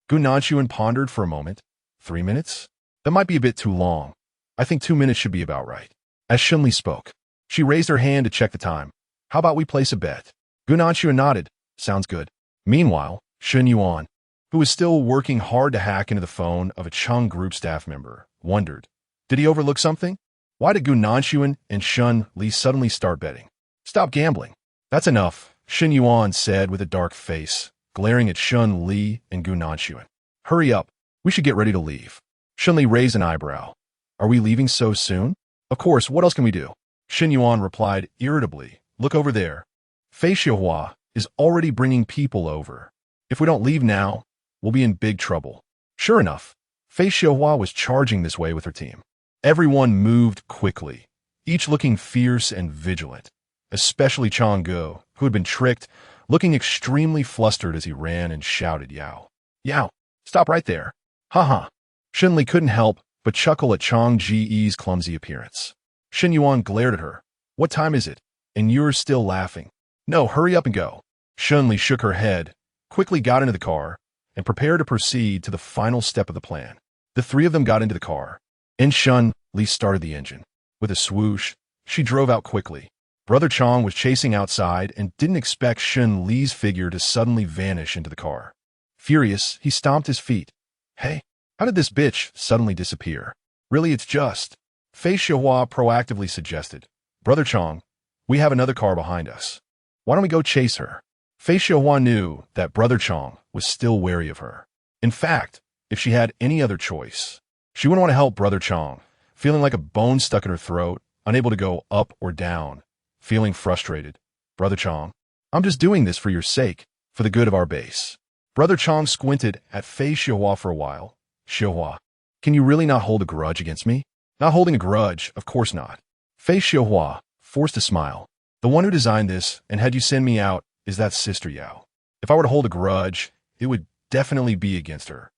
Gu Nanxuan pondered for a moment. 3 minutes? That might be a bit too long. I think 2 minutes should be about right. As Shen Li spoke, she raised her hand to check the time. How about we place a bet? Gu Nanxuan nodded. Sounds good. Meanwhile, Shen Yuan, who was still working hard to hack into the phone of a Cheng group staff member, wondered, did he overlook something? Why did Gu Nanxuan and Shen Li suddenly start betting? Stop gambling. That's enough, Shen Yuan said with a dark face, glaring at Shen Li and Gu Nanxuan. Hurry up. We should get ready to leave. Shen Li raised an eyebrow. Are we leaving so soon? Of course, what else can we do? Shen Yuan replied irritably. Look over there. Fei Xiuhua is already bringing people over. If we don't leave now, we'll be in big trouble. Sure enough, Fei Xiuhua was charging this way with her team. Everyone moved quickly, each looking fierce and vigilant, especially Cheng Gu, who had been tricked, looking extremely flustered as he ran and shouted, Yao! Yao! Stop right there. Haha. Shen Li couldn't help but chuckle at Cheng Jiarui's clumsy appearance. Shen Yuan glared at her. What time is it? And you're still laughing. No, hurry up and go. Shen Li shook her head, quickly got into the car, and prepared to proceed to the final step of the plan. The three of them got into the car, and Shen Li started the engine. With a swoosh, she drove out quickly. Brother Chong was chasing outside and didn't expect Shen Li's figure to suddenly vanish into the car. Furious, he stomped his feet. Hey, how did this bitch suddenly disappear? Really, it's just... Fei Xiaohua proactively suggested. Brother Chong, we have another car behind us. Why don't we go chase her? Fei Xiaohua knew that Brother Chong was still wary of her. In fact, if she had any other choice, she wouldn't want to help Brother Chong, feeling like a bone stuck in her throat, unable to go up or down, feeling frustrated. Brother Chong, I'm just doing this for your sake, for the good of our base. Brother Chong squinted at Fei Xiaohua for a while. Xiaohua, can you really not hold a grudge against me? Not holding a grudge, of course not. Fei Xiaohua forced a smile. The one who designed this and had you send me out is that Sister Yao. If I were to hold a grudge, it would definitely be against her.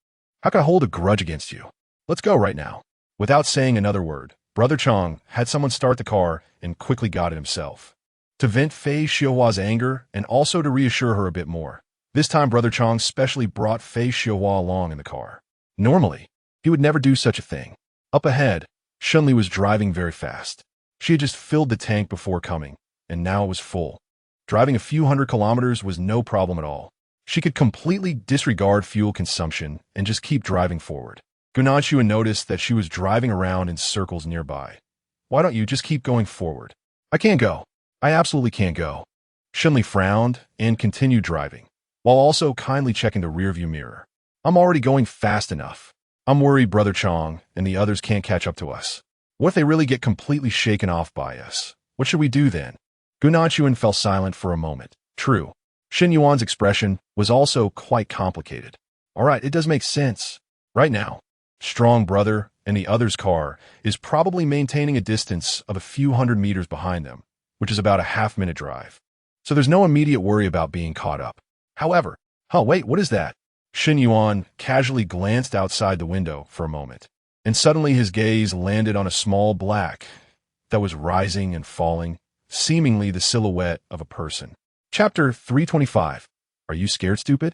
How can I hold a grudge against you? Let's go right now. Without saying another word, Brother Chong had someone start the car and quickly got it himself. To vent Fei Xiaohua's anger and also to reassure her a bit more. This time Brother Chong specially brought Fei Xiaohua along in the car. Normally, he would never do such a thing. Up ahead, Shen Li was driving very fast. She had just filled the tank before coming, and now it was full. Driving a few hundred kilometers was no problem at all. She could completely disregard fuel consumption and just keep driving forward. Gao Minguan noticed that she was driving around in circles nearby. Why don't you just keep going forward? I can't go. I absolutely can't go. Shen Li frowned and continued driving, while also kindly checking the rearview mirror. I'm already going fast enough. I'm worried Brother Chong and the others can't catch up to us. What if they really get completely shaken off by us? What should we do then? Gao Minguan fell silent for a moment. True. Shen Yuan's expression was also quite complicated. All right, it does make sense. Right now, Strong Brother and the other's car is probably maintaining a distance of a few hundred meters behind them, which is about a half-minute drive. So there's no immediate worry about being caught up. However, wait, what is that? Shen Yuan casually glanced outside the window for a moment, and suddenly his gaze landed on a small black that was rising and falling, seemingly the silhouette of a person. Chapter 325. Are you scared, stupid?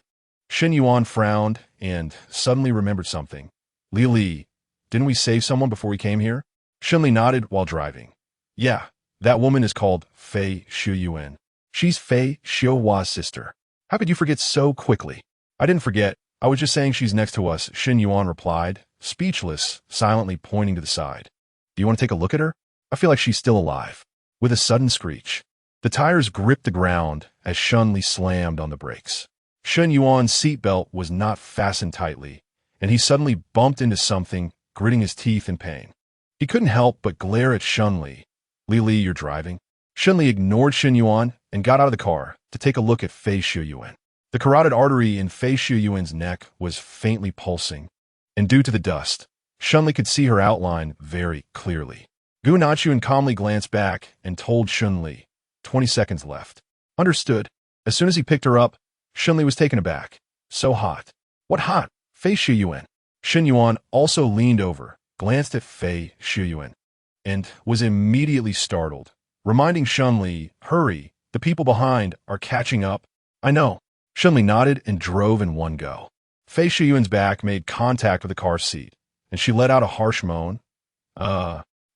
Shen Yuan frowned and suddenly remembered something. Li, didn't we save someone before we came here? Shen Li nodded while driving. Yeah, that woman is called Fei Xiaohuan. She's Fei Xiaohua's sister. How could you forget so quickly? I didn't forget. I was just saying she's next to us, Shen Yuan replied, speechless, silently pointing to the side. Do you want to take a look at her? I feel like she's still alive. With a sudden screech, the tires gripped the ground as Shen Li slammed on the brakes. Shen Yuan's seatbelt was not fastened tightly, and he suddenly bumped into something, gritting his teeth in pain. He couldn't help but glare at Shen Li. Li, you're driving? Shen Li ignored Shen Yuan and got out of the car to take a look at Fei Xiaohuan. The carotid artery in Fei Xiaohuan's neck was faintly pulsing, and due to the dust, Shen Li could see her outline very clearly. Gao Minguan calmly glanced back and told Shen Li, 20 seconds left. Understood. As soon as he picked her up, Shen Li was taken aback. So hot. What hot? Fei Xiaohuan. Shen Yuan also leaned over, glanced at Fei Xiaohuan, and was immediately startled, reminding Shen Li, hurry, the people behind are catching up. I know. Shen Li nodded and drove in one go. Fei Xiaohuan's back made contact with the car seat, and she let out a harsh moan.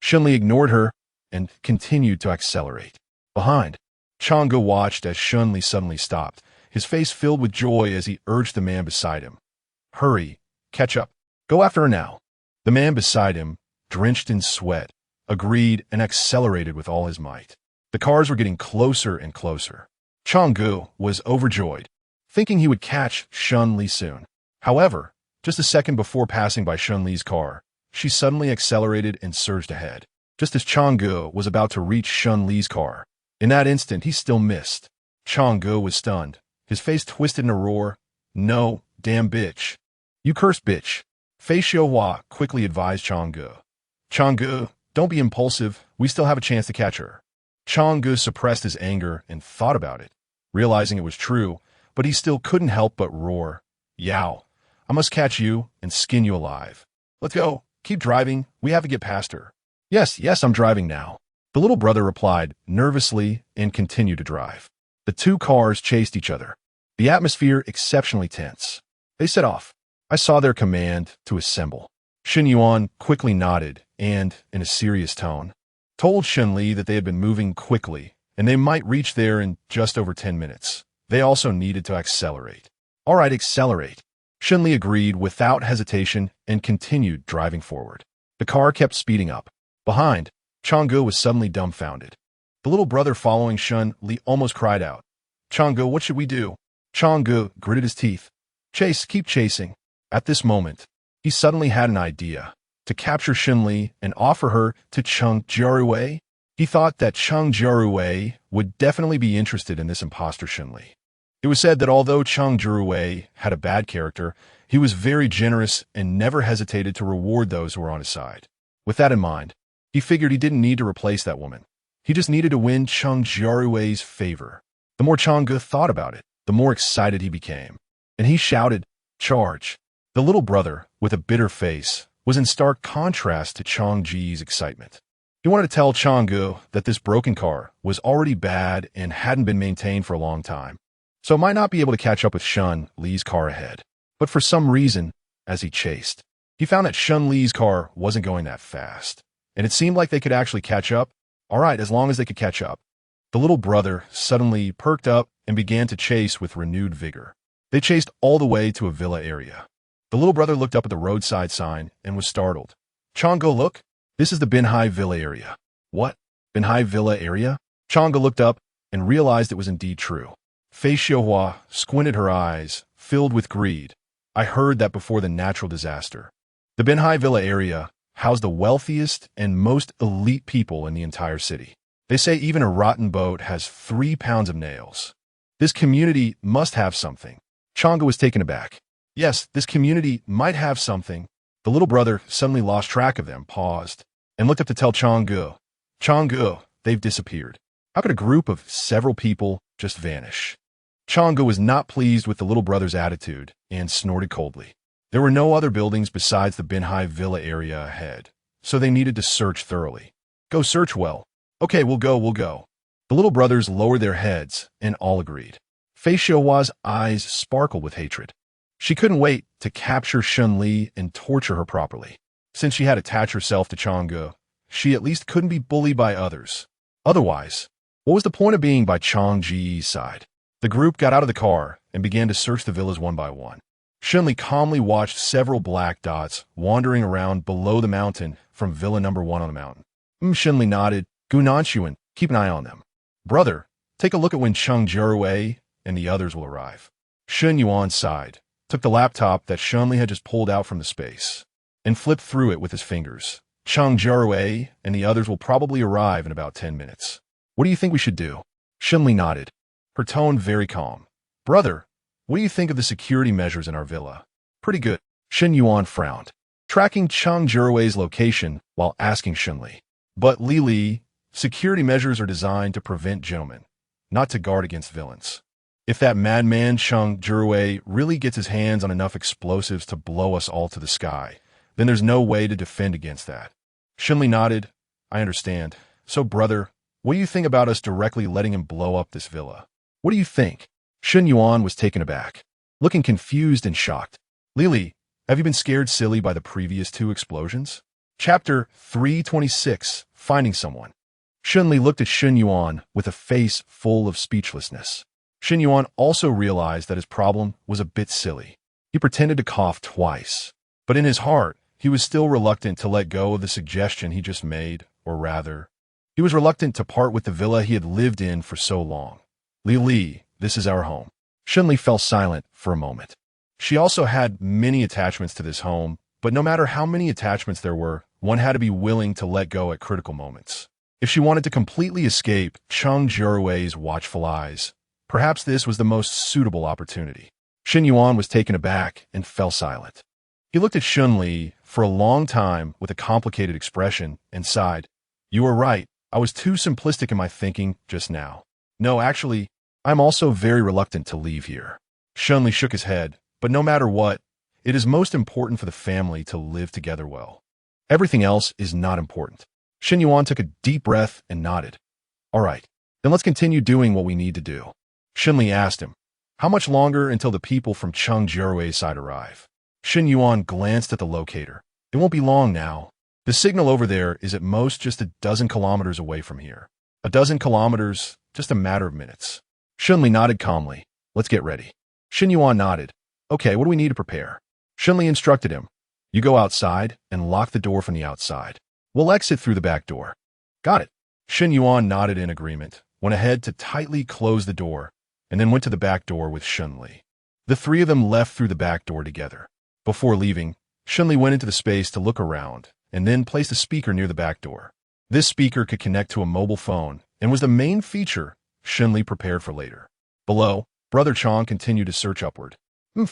Shen Li ignored her and continued to accelerate. Behind, Chang'e watched as Shen Li suddenly stopped, his face filled with joy as he urged the man beside him. Hurry, catch up, go after her now. The man beside him, drenched in sweat, agreed and accelerated with all his might. The cars were getting closer and closer. Chang'e was overjoyed, thinking he would catch Shen Li soon. However, just a second before passing by Shen Li's car, she suddenly accelerated and surged ahead, just as Chang'e was about to reach Shen Li's car. In that instant, he still missed. Chang'e was stunned, his face twisted in a roar. No, damn bitch. You cursed bitch. Fei Xiaohua quickly advised Chang'e. Chang'e, don't be impulsive. We still have a chance to catch her. Chang'e suppressed his anger and thought about it, realizing it was true, but he still couldn't help but roar. Yao, I must catch you and skin you alive. Let's go. Keep driving. We have to get past her. Yes, yes, I'm driving now. The little brother replied nervously and continued to drive. The two cars chased each other. The atmosphere exceptionally tense. They set off. I saw their command to assemble. Shen Yuan quickly nodded and, in a serious tone, told Shen Li that they had been moving quickly and they might reach there in just over 10 minutes. They also needed to accelerate. All right, accelerate. Shen Li agreed without hesitation and continued driving forward. The car kept speeding up. Behind, Chang'e was suddenly dumbfounded. The little brother following Shen Li almost cried out, Chang'e, what should we do? Chang'e gritted his teeth. Chase, keep chasing. At this moment, he suddenly had an idea, to capture Shen Li and offer her to Cheng Jiarui. He thought that Cheng Jiarui would definitely be interested in this imposter Shen Li. It was said that although Cheng Jiarui had a bad character, he was very generous and never hesitated to reward those who were on his side. With that in mind, he figured he didn't need to replace that woman. He just needed to win Cheng Jiarui's favor. The more Chang'e thought about it, the more excited he became. And he shouted, Charge! The little brother, with a bitter face, was in stark contrast to Cheng Ji's excitement. He wanted to tell Chang'e that this broken car was already bad and hadn't been maintained for a long time, so it might not be able to catch up with Shen Li's car ahead. But for some reason, as he chased, he found that Shen Li's car wasn't going that fast, and it seemed like they could actually catch up. All right, as long as they could catch up. The little brother suddenly perked up and began to chase with renewed vigor. They chased all the way to a villa area. The little brother looked up at the roadside sign and was startled. Chang'e, look! This is the Binhai Villa area. What? Binhai Villa area? Chang'e looked up and realized it was indeed true. Fei Xiuhua squinted her eyes, filled with greed. I heard that before the natural disaster. The Binhai Villa area housed the wealthiest and most elite people in the entire city. They say even a rotten boat has 3 pounds of nails. This community must have something. Chang'e was taken aback. Yes, this community might have something. The little brother suddenly lost track of them, paused, and looked up to tell Chang'e, Chang'e, they've disappeared. How could a group of several people just vanish? Chang'e was not pleased with the little brother's attitude and snorted coldly. There were no other buildings besides the Binhai Villa area ahead, so they needed to search thoroughly. Go search well. Okay, we'll go. The little brothers lowered their heads and all agreed. Fei Xiuhua's eyes sparkled with hatred. She couldn't wait to capture Shen Li and torture her properly. Since she had attached herself to Chang'e, she at least couldn't be bullied by others. Otherwise, what was the point of being by Cheng Ji's side? The group got out of the car and began to search the villas one by one. Shen Li calmly watched several black dots wandering around below the mountain from Villa number 1 on the mountain. Shen Li nodded. Gu Nanshuan, keep an eye on them. Brother, take a look at when Cheng Jiarui and the others will arrive. Shen Yuan sighed, took the laptop that Shen Li had just pulled out from the space, and flipped through it with his fingers. Cheng Jiarui and the others will probably arrive in about 10 minutes. What do you think we should do? Shen Li nodded, her tone very calm. Brother, what do you think of the security measures in our villa? Pretty good. Shen Yuan frowned, tracking Cheng Jiarui's location while asking Shen Li. But Li, security measures are designed to prevent gentlemen, not to guard against villains. If that madman Cheng Jiarui really gets his hands on enough explosives to blow us all to the sky, then there's no way to defend against that. Shen Li nodded. I understand. So, brother, what do you think about us directly letting him blow up this villa? What do you think? Shen Yuan was taken aback, looking confused and shocked. Li, have you been scared silly by the previous 2 explosions? Chapter 326, Finding Someone. Shen Li looked at Shen Yuan with a face full of speechlessness. Shen Yuan also realized that his problem was a bit silly. He pretended to cough twice, but in his heart, he was still reluctant to let go of the suggestion he just made, or rather, he was reluctant to part with the villa he had lived in for so long. Li, this is our home. Shen Li fell silent for a moment. She also had many attachments to this home, but no matter how many attachments there were, one had to be willing to let go at critical moments. If she wanted to completely escape Cheng Jiarui's watchful eyes, perhaps this was the most suitable opportunity. Shen Yuan was taken aback and fell silent. He looked at Shen Li for a long time with a complicated expression and sighed. You are right, I was too simplistic in my thinking just now. No, actually, I'm also very reluctant to leave here. Shen Li shook his head, but no matter what, It is most important for the family to live together well. Everything else is not important. Shen Yuan took a deep breath and nodded. All right, then let's continue doing what we need to do. Shen Li asked him, how much longer until the people from Cheng Jiarui's side arrive? Shen Yuan glanced at the locator. It won't be long now. The signal over there is at most just a dozen kilometers away from here. A dozen kilometers, just a matter of minutes. Shen Li nodded calmly. Let's get ready. Shen Yuan nodded. Okay, what do we need to prepare? Shen Li instructed him. You go outside and lock the door from the outside. We'll exit through the back door. Got it. Shen Yuan nodded in agreement, went ahead to tightly close the door, and then went to the back door with Shen Li. The three of them left through the back door together. Before leaving, Shen Li went into the space to look around, and then placed a speaker near the back door. This speaker could connect to a mobile phone and was the main feature Shen Li prepared for later. Below, Brother Chong continued to search upward.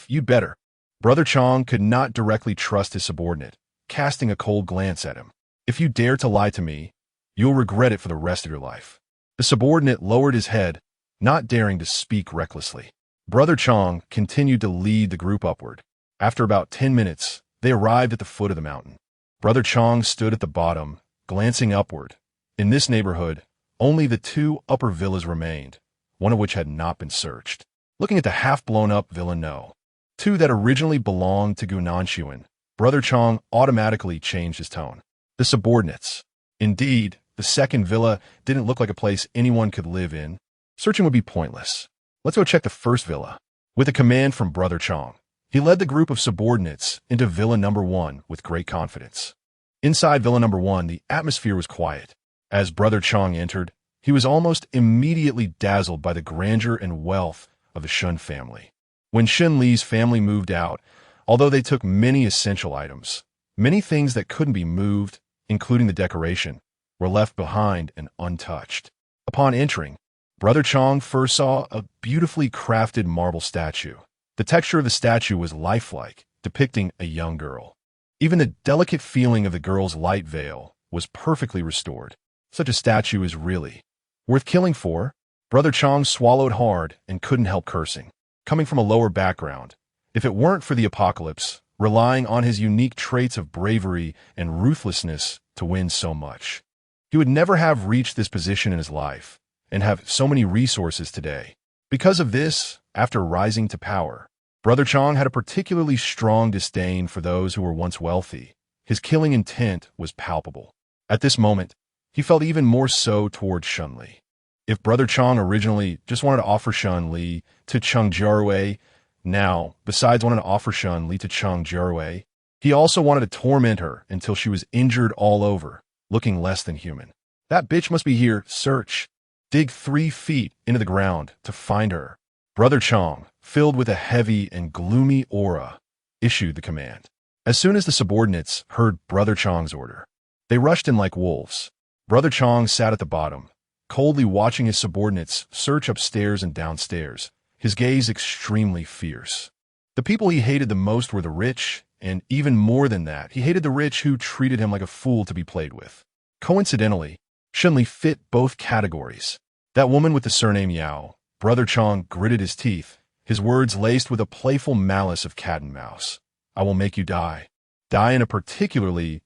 You'd better. Brother Chong could not directly trust his subordinate, casting a cold glance at him. If you dare to lie to me, you'll regret it for the rest of your life. The subordinate lowered his head, not daring to speak recklessly. Brother Chong continued to lead the group upward. After about 10 minutes, they arrived at the foot of the mountain. Brother Chong stood at the bottom, glancing upward. In this neighborhood, only the two upper villas remained, one of which had not been searched. Looking at the half-blown-up Villa No. 2 that originally belonged to Gunanshuan, Brother Chong automatically changed his tone. The subordinates. Indeed, the second villa didn't look like a place anyone could live in. Searching would be pointless. Let's go check the first villa. With a command from Brother Chong, he led the group of subordinates into Villa number 1 with great confidence. Inside Villa number 1, the atmosphere was quiet. As Brother Chong entered, he was almost immediately dazzled by the grandeur and wealth of the Shen family. When Shen Li's family moved out, although they took many essential items, many things that couldn't be moved, including the decoration, were left behind and untouched. Upon entering, Brother Chong first saw a beautifully crafted marble statue. The texture of the statue was lifelike, depicting a young girl. Even the delicate feeling of the girl's light veil was perfectly restored. Such a statue is really worth killing for. Brother Chong swallowed hard and couldn't help cursing. Coming from a lower background, if it weren't for the apocalypse, relying on his unique traits of bravery and ruthlessness to win so much, he would never have reached this position in his life and have so many resources today. Because of this, after rising to power, Brother Chong had a particularly strong disdain for those who were once wealthy. His killing intent was palpable. At this moment, he felt even more so toward Shen Li. If Brother Chong originally just wanted to offer Shen Li to Cheng Jiarui, now, besides wanting to offer Shen Li to Cheng Jiarui, he also wanted to torment her until she was injured all over, looking less than human. That bitch must be here. Search. Dig 3 feet into the ground to find her. Brother Chong, filled with a heavy and gloomy aura, issued the command. As soon as the subordinates heard Brother Chong's order, they rushed in like wolves. Brother Chong sat at the bottom, coldly watching his subordinates search upstairs and downstairs, his gaze extremely fierce. The people he hated the most were the rich, and even more than that, he hated the rich who treated him like a fool to be played with. Coincidentally, Shen Li fit both categories. That woman with the surname Yao. Brother Chong gritted his teeth, his words laced with a playful malice of cat and mouse. I will make you die. Die in a particularly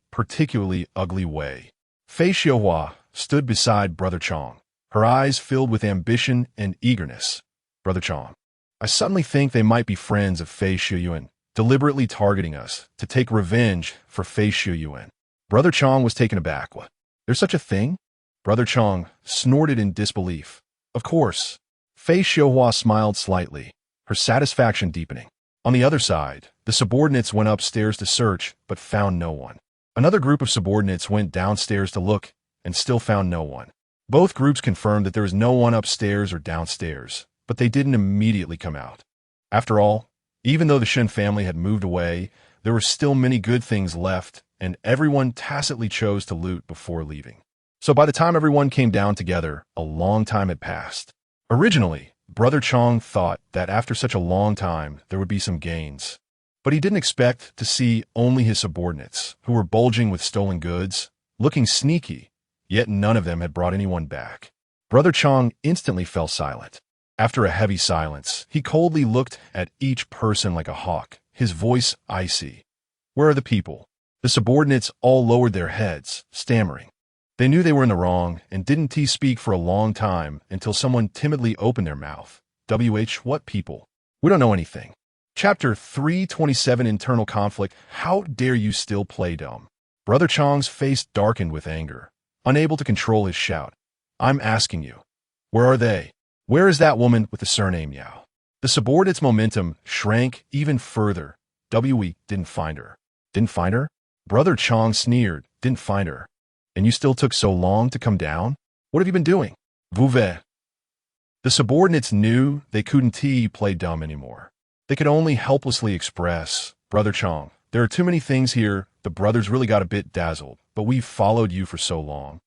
ugly way. Fei Xiuhua stood beside Brother Chong, her eyes filled with ambition and eagerness. Brother Chong, I suddenly think they might be friends of Fei Xiuyuan, deliberately targeting us to take revenge for Fei Xiuyuan. Brother Chong was taken aback. What? There's such a thing? Brother Chong snorted in disbelief. Of course. Fei Xiuhua smiled slightly, her satisfaction deepening. On the other side, the subordinates went upstairs to search, but found no one. Another group of subordinates went downstairs to look, and still found no one. Both groups confirmed that there was no one upstairs or downstairs, but they didn't immediately come out. After all, even though the Shen family had moved away, there were still many good things left, and everyone tacitly chose to loot before leaving. So by the time everyone came down together, a long time had passed. Originally, Brother Chong thought that after such a long time, there would be some gains. But he didn't expect to see only his subordinates, who were bulging with stolen goods, looking sneaky, yet none of them had brought anyone back. Brother Chong instantly fell silent. After a heavy silence, he coldly looked at each person like a hawk, his voice icy. "Where are the people?" The subordinates all lowered their heads, stammering. They knew they were in the wrong and didn't speak for a long time until someone timidly opened their mouth. What people? We don't know anything. Chapter 327 Internal Conflict. How dare you still play dumb? Brother Chang's face darkened with anger, unable to control his shout. "I'm asking you, where are they? Where is that woman with the surname Yao?" The subordinate's momentum shrank even further. "We didn't find her." "Didn't find her?" Brother Chang sneered. "Didn't find her? And you still took so long to come down? What have you been doing?" "Vouve." The subordinates knew they couldn't play dumb anymore. They could only helplessly express, "Brother Chang, there are too many things here." The brothers really got a bit dazzled. "But we've followed you for so long.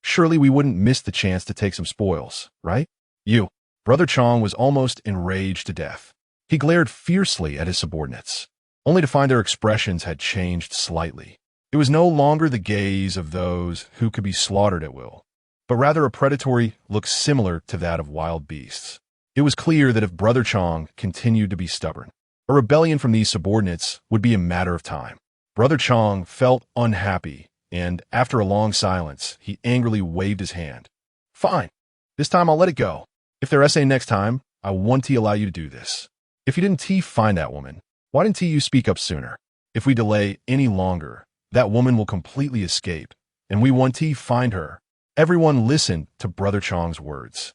Surely we wouldn't miss the chance to take some spoils, right?" "You." Brother Chang was almost enraged to death. He glared fiercely at his subordinates, only to find their expressions had changed slightly. It was no longer the gaze of those who could be slaughtered at will, but rather a predatory look similar to that of wild beasts. It was clear that if Brother Chang continued to be stubborn, a rebellion from these subordinates would be a matter of time. Brother Chang felt unhappy, and after a long silence, he angrily waved his hand. "Fine. This time I'll let it go. If they're essay next time, I won't allow you to do this. If you didn't find that woman, why didn't you speak up sooner? If we delay any longer, that woman will completely escape, and we won't find her." Everyone listened to Brother Chang's words,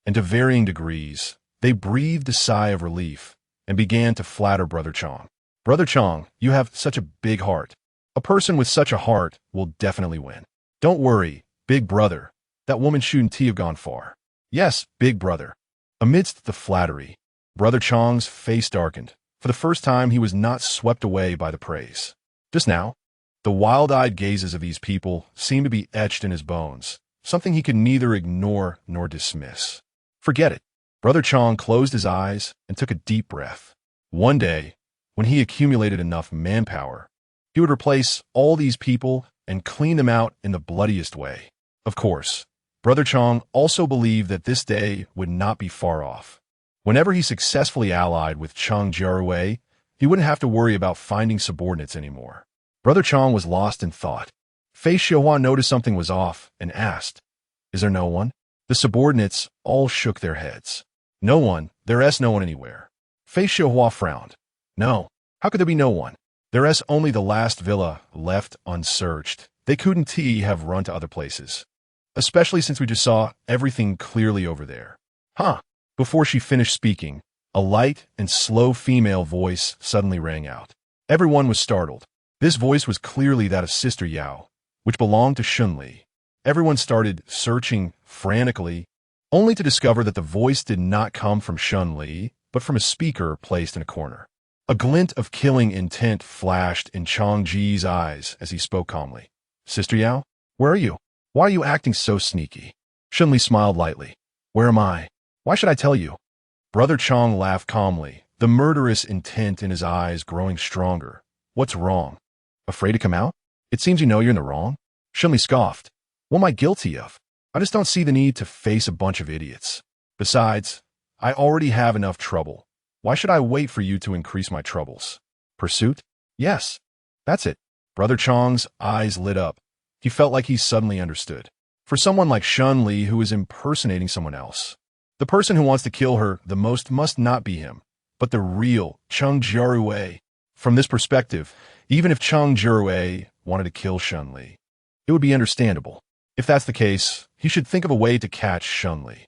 and to varying degrees, they breathed a sigh of relief and began to flatter Brother Chang. "Brother Chang, you have such a big heart. A person with such a heart will definitely win. Don't worry, big brother. That woman shouldn't have gone far." "Yes, big brother." Amidst the flattery, Brother Chang's face darkened. For the first time, he was not swept away by the praise. Just now, the wild-eyed gazes of these people seemed to be etched in his bones, something he could neither ignore nor dismiss. Forget it. Brother Chang closed his eyes and took a deep breath. One day, when he accumulated enough manpower, he would replace all these people and clean them out in the bloodiest way. Of course, Brother Chang also believed that this day would not be far off. Whenever he successfully allied with Cheng Jiarui, he wouldn't have to worry about finding subordinates anymore. Brother Chang was lost in thought. Fei Xiuhua noticed something was off and asked, "Is there no one?" The subordinates all shook their heads. "No one. There's no one anywhere." Fei Xiuhua frowned. "No. How could there be no one? There's only the last villa left unsearched. They couldn't have run to other places. Especially since we just saw everything clearly over there." "Huh." Before she finished speaking, a light and slow female voice suddenly rang out. Everyone was startled. This voice was clearly that of Sister Yao, which belonged to Shen Li. Everyone started searching frantically, only to discover that the voice did not come from Shen Li, but from a speaker placed in a corner. A glint of killing intent flashed in Chang Ji's eyes as he spoke calmly. "Sister Yao, where are you? Why are you acting so sneaky?" Shen Li smiled lightly. "Where am I? Why should I tell you?" Brother Chang laughed calmly, the murderous intent in his eyes growing stronger. "What's wrong? Afraid to come out? It seems you know you're in the wrong." Shen Li scoffed. "What am I guilty of? I just don't see the need to face a bunch of idiots. Besides, I already have enough trouble. Why should I wait for you to increase my troubles?" "Pursuit? Yes, that's it." Brother Chang's eyes lit up. He felt like he suddenly understood. For someone like Shen Li who is impersonating someone else, the person who wants to kill her the most must not be him, but the real Cheng Jiarui. From this perspective, even if Cheng Jiarui wanted to kill Shen Li, it would be understandable. If that's the case, he should think of a way to catch Shen Li.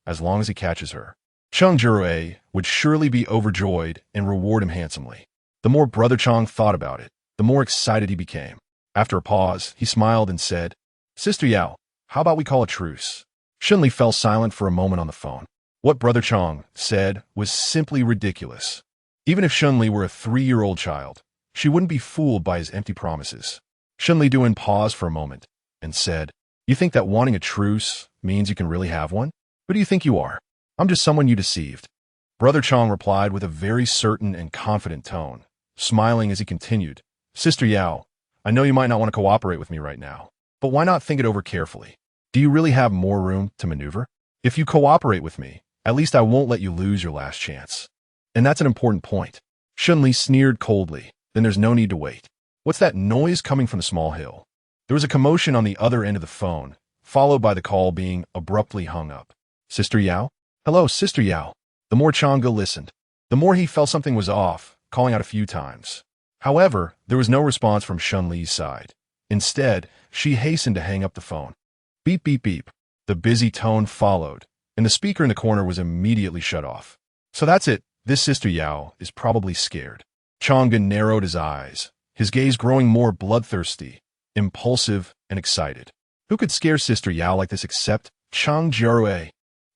As long as he catches her, Cheng Jiarui would surely be overjoyed and reward him handsomely. The more Brother Chang thought about it, the more excited he became. After a pause, he smiled and said, "Sister Yao, how about we call a truce?" Shen Li fell silent for a moment on the phone. What Brother Chang said was simply ridiculous. Even if Shen Li were a 3-year-old child, she wouldn't be fooled by his empty promises. Shen Li paused for a moment and said, "You think that wanting a truce means you can really have one? Who do you think you are? I'm just someone you deceived." Brother Chang replied with a very certain and confident tone, smiling as he continued, "Sister Yao, I know you might not want to cooperate with me right now, but why not think it over carefully? Do you really have more room to maneuver? If you cooperate with me, at least I won't let you lose your last chance. And that's an important point." Shen Li sneered coldly. Then there's no need to wait. What's that noise coming from the small hill? There was a commotion on the other end of the phone, followed by the call being abruptly hung up. Sister Yao? Hello, Sister Yao. The more Chang'e listened, the more he felt something was off, calling out a few times. However, there was no response from Shen Li's side. Instead, she hastened to hang up the phone. Beep, beep, beep. The busy tone followed, and the speaker in the corner was immediately shut off. So that's it. This Sister Yao is probably scared. Chang'e narrowed his eyes, his gaze growing more bloodthirsty, impulsive, and excited. Who could scare Sister Yao like this except Cheng Jiarui?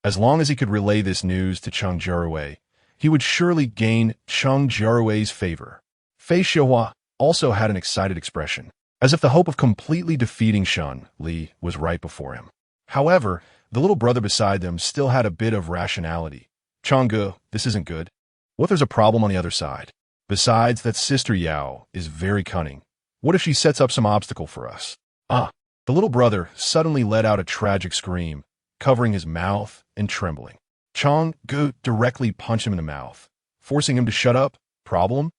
As long as he could relay this news to Cheng Jiarui, he would surely gain Cheng Jiarui's favor. Fei Xiahua also had an excited expression, as if the hope of completely defeating Shen Li was right before him. However, the little brother beside them still had a bit of rationality. Chang'e, this isn't good. What if there's a problem on the other side? Besides that Sister Yao is very cunning. What if she sets up some obstacle for us? The little brother suddenly let out a tragic scream, covering his mouth and trembling. Chang'e directly punched him in the mouth, forcing him to shut up. Problem?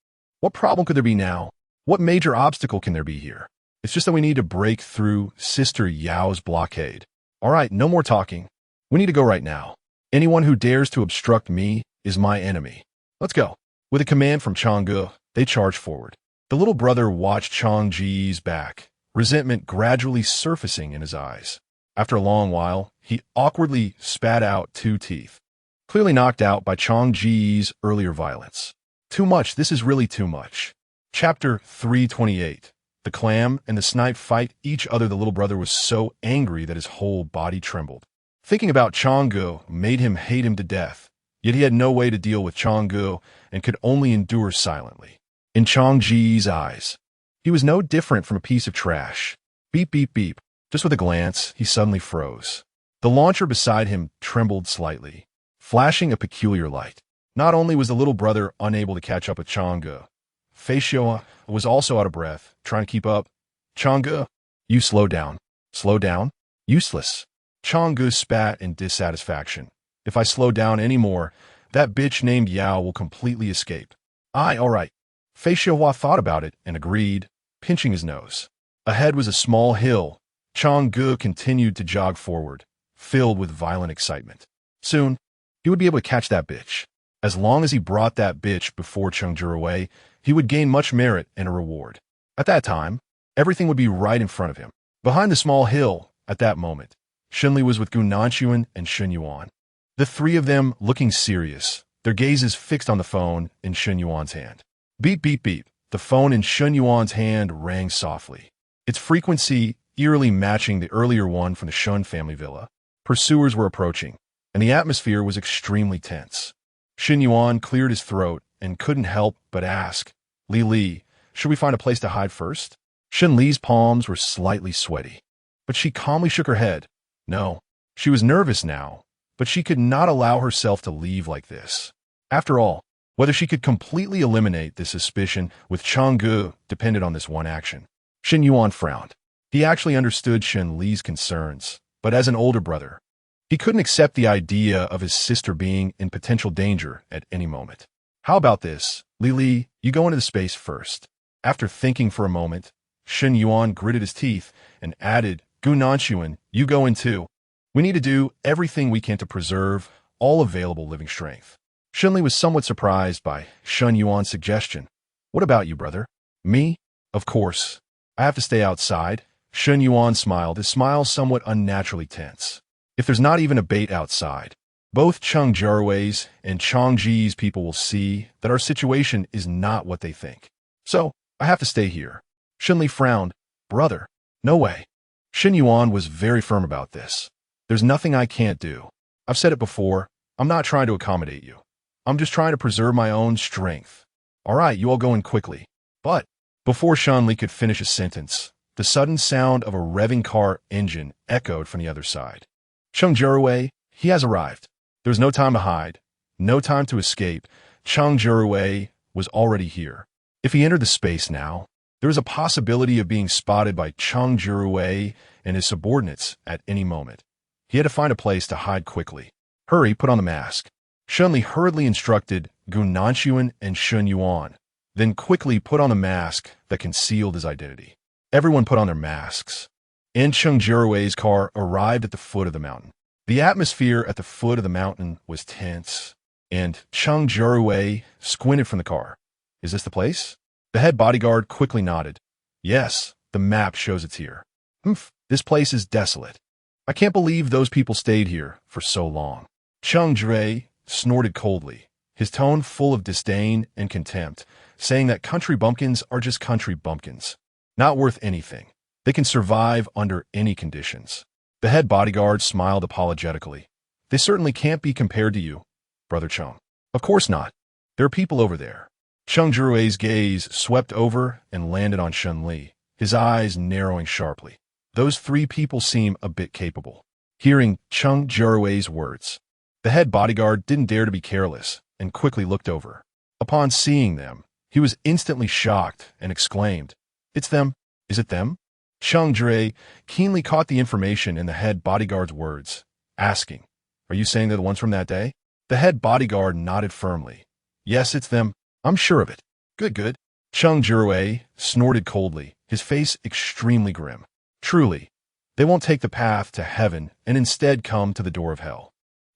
What problem could there be now? What major obstacle can there be here? It's just that we need to break through Sister Yao's blockade. All right, no more talking. We need to go right now. Anyone who dares to obstruct me is my enemy. Let's go. With a command from Chang'e, they charged forward. The little brother watched Cheng Ji's back, resentment gradually surfacing in his eyes. After a long while, he awkwardly spat out 2 teeth, clearly knocked out by Cheng Ji's earlier violence. Too much, this is really too much. Chapter 328. The clam and the snipe fight each other. The little brother was so angry that his whole body trembled. Thinking about Chang'e made him hate him to death, yet he had no way to deal with Chang'e and could only endure silently. In Cheng Ji's eyes, he was no different from a piece of trash. Beep, beep, beep. Just with a glance, he suddenly froze. The launcher beside him trembled slightly, flashing a peculiar light. Not only was the little brother unable to catch up with Chang'e, Fei Xiahua was also out of breath, trying to keep up. Chang'e, you slow down. Slow down? Useless. Chang'e spat in dissatisfaction. If I slow down any more, that bitch named Yao will completely escape. All right. Fei Xiahua thought about it and agreed, pinching his nose. Ahead was a small hill. Chang'e continued to jog forward, filled with violent excitement. Soon, he would be able to catch that bitch. As long as he brought that bitch before Cheng Jiarui, he would gain much merit and a reward. At that time, everything would be right in front of him. Behind the small hill, at that moment, Shen Li was with Gao Minguan and Shen Yuan. The 3 of them looking serious, their gazes fixed on the phone in Shen Yuan's hand. Beep, beep, beep. The phone in Shen Yuan's hand rang softly, its frequency eerily matching the earlier one from the Shen family villa. Pursuers were approaching, and the atmosphere was extremely tense. Shen Yuan cleared his throat and couldn't help but ask, Li, should we find a place to hide first? Shen Li's palms were slightly sweaty, but she calmly shook her head. No, she was nervous now, but she could not allow herself to leave like this. After all, whether she could completely eliminate this suspicion with Chang'e depended on this one action. Shen Yuan frowned. He actually understood Shen Li's concerns, but as an older brother, he couldn't accept the idea of his sister being in potential danger at any moment. How about this? Li, you go into the space first. After thinking for a moment, Shen Yuan gritted his teeth and added, Gao Minguan, you go in too. We need to do everything we can to preserve all available living strength. Shen Li was somewhat surprised by Shen Yuan's suggestion. What about you, brother? Me? Of course. I have to stay outside. Shen Yuan smiled, his smile somewhat unnaturally tense. If there's not even a bait outside, both Cheng Jiarui's and Cheng Ji's people will see that our situation is not what they think. So, I have to stay here. Shen Li frowned. Brother, no way. Shen Yuan was very firm about this. There's nothing I can't do. I've said it before, I'm not trying to accommodate you. I'm just trying to preserve my own strength. All right, you all go in quickly. But, before Shen Li could finish a sentence, the sudden sound of a revving car engine echoed from the other side. Cheng Jiarui, he has arrived. There was no time to hide, no time to escape. Cheng Jiarui was already here. If he entered the space now, there was a possibility of being spotted by Cheng Jiarui and his subordinates at any moment. He had to find a place to hide quickly. Hurry, put on the mask. Shen Li hurriedly instructed Gu Nanshuan and Shen Yuan, then quickly put on the mask that concealed his identity. Everyone put on their masks. And Cheng Jiarui's car arrived at the foot of the mountain. The atmosphere at the foot of the mountain was tense, and Cheng Jiarui squinted from the car. Is this the place? The head bodyguard quickly nodded. Yes, the map shows it's here. Humph, this place is desolate. I can't believe those people stayed here for so long. Cheng Jiarui snorted coldly, his tone full of disdain and contempt, saying that country bumpkins are just country bumpkins. Not worth anything. They can survive under any conditions. The head bodyguard smiled apologetically. They certainly can't be compared to you, Brother Cheng. Of course not. There are people over there. Cheng Jiarui's gaze swept over and landed on Shen Li, his eyes narrowing sharply. Those three people seem a bit capable. Hearing Cheng Jiarui's words, the head bodyguard didn't dare to be careless and quickly looked over. Upon seeing them, he was instantly shocked and exclaimed, "It's them. Is it them?" Cheng Jiarui keenly caught the information in the head bodyguard's words, asking, "Are you saying they're the ones from that day?" The head bodyguard nodded firmly. "Yes, it's them. I'm sure of it." Good. Cheng Jiarui snorted coldly, his face extremely grim. Truly, they won't take the path to heaven and instead come to the door of hell.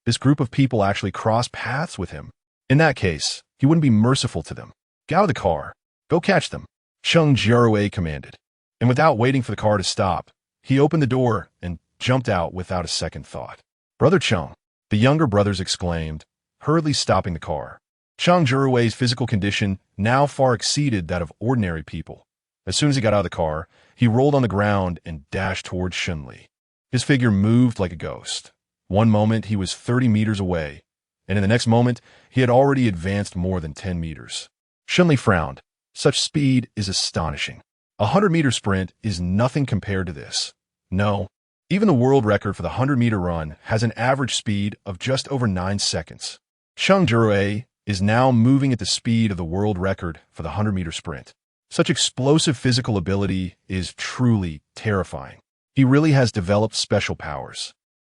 This group of people actually crossed paths with him. In that case, he wouldn't be merciful to them. Get out of the car. Go catch them, Cheng Jiarui commanded. And without waiting for the car to stop, he opened the door and jumped out without a second thought. "Brother Cheng," the younger brothers exclaimed, hurriedly stopping the car. Cheng Jiarui's physical condition now far exceeded that of ordinary people. As soon as he got out of the car, he rolled on the ground and dashed towards Shen Li. His figure moved like a ghost. One moment he was 30 meters away, and in the next moment he had already advanced more than 10 meters. Shen Li frowned. Such speed is astonishing. A 100-meter sprint is nothing compared to this. No, even the world record for the 100-meter run has an average speed of just over 9 seconds. Cheng Jiarui is now moving at the speed of the world record for the 100-meter sprint. Such explosive physical ability is truly terrifying. He really has developed special powers.